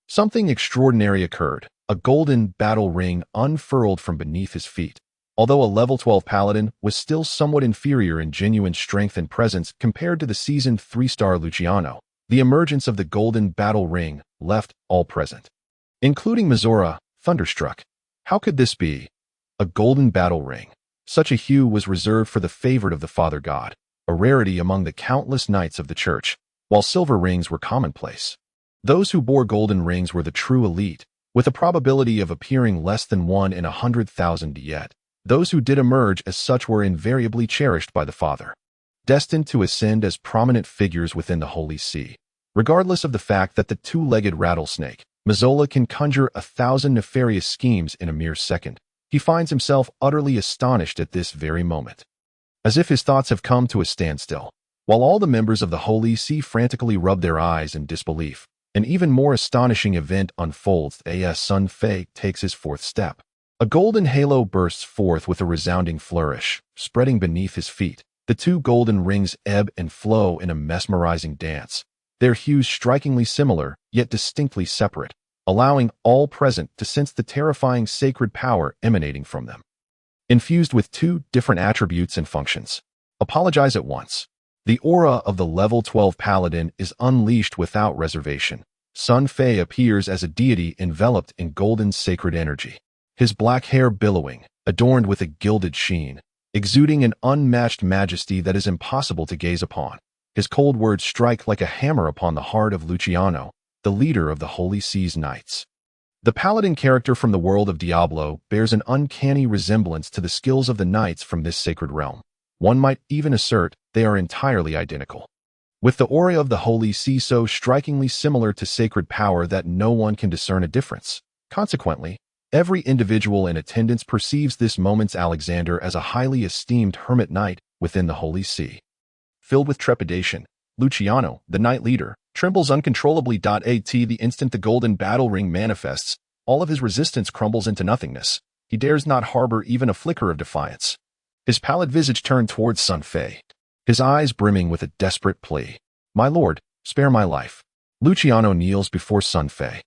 Something extraordinary occurred. A golden battle ring unfurled from beneath his feet. Although a level 12 paladin was still somewhat inferior in genuine strength and presence compared to the seasoned 3-star Luciano, the emergence of the golden battle ring left all present, including Mazora, thunderstruck. How could this be? A golden battle ring. Such a hue was reserved for the favorite of the Father God, a rarity among the countless knights of the church, while silver rings were commonplace. Those who bore golden rings were the true elite, with a probability of appearing less than 1 in 100,000, yet those who did emerge as such were invariably cherished by the Father, destined to ascend as prominent figures within the Holy See. Regardless of the fact that the 2-legged rattlesnake, Mazola, can conjure 1,000 nefarious schemes in a mere second, he finds himself utterly astonished at this very moment. As if his thoughts have come to a standstill, while all the members of the Holy See frantically rub their eyes in disbelief, an even more astonishing event unfolds as Sun Fei takes his 4th step. A golden halo bursts forth with a resounding flourish, spreading beneath his feet. The 2 golden rings ebb and flow in a mesmerizing dance, their hues strikingly similar, yet distinctly separate, allowing all present to sense the terrifying sacred power emanating from them. Infused with 2 different attributes and functions. Apologize at once. The aura of the level 12 paladin is unleashed without reservation. Sun Fei appears as a deity enveloped in golden sacred energy, his black hair billowing, adorned with a gilded sheen, exuding an unmatched majesty that is impossible to gaze upon. His cold words strike like a hammer upon the heart of Luciano, the leader of the Holy Sea's knights. The paladin character from the world of Diablo bears an uncanny resemblance to the skills of the knights from this sacred realm. One might even assert they are entirely identical, with the aura of the Holy See so strikingly similar to sacred power that no one can discern a difference. Consequently, every individual in attendance perceives this moment's Alexander as a highly esteemed hermit knight within the Holy See. Filled with trepidation, Luciano, the knight leader, trembles uncontrollably. The instant the golden battle ring manifests, all of his resistance crumbles into nothingness. He dares not harbor even a flicker of defiance. His pallid visage turned towards Sun Fei, his eyes brimming with a desperate plea. "My lord, spare my life." Luciano kneels before Sun Fei,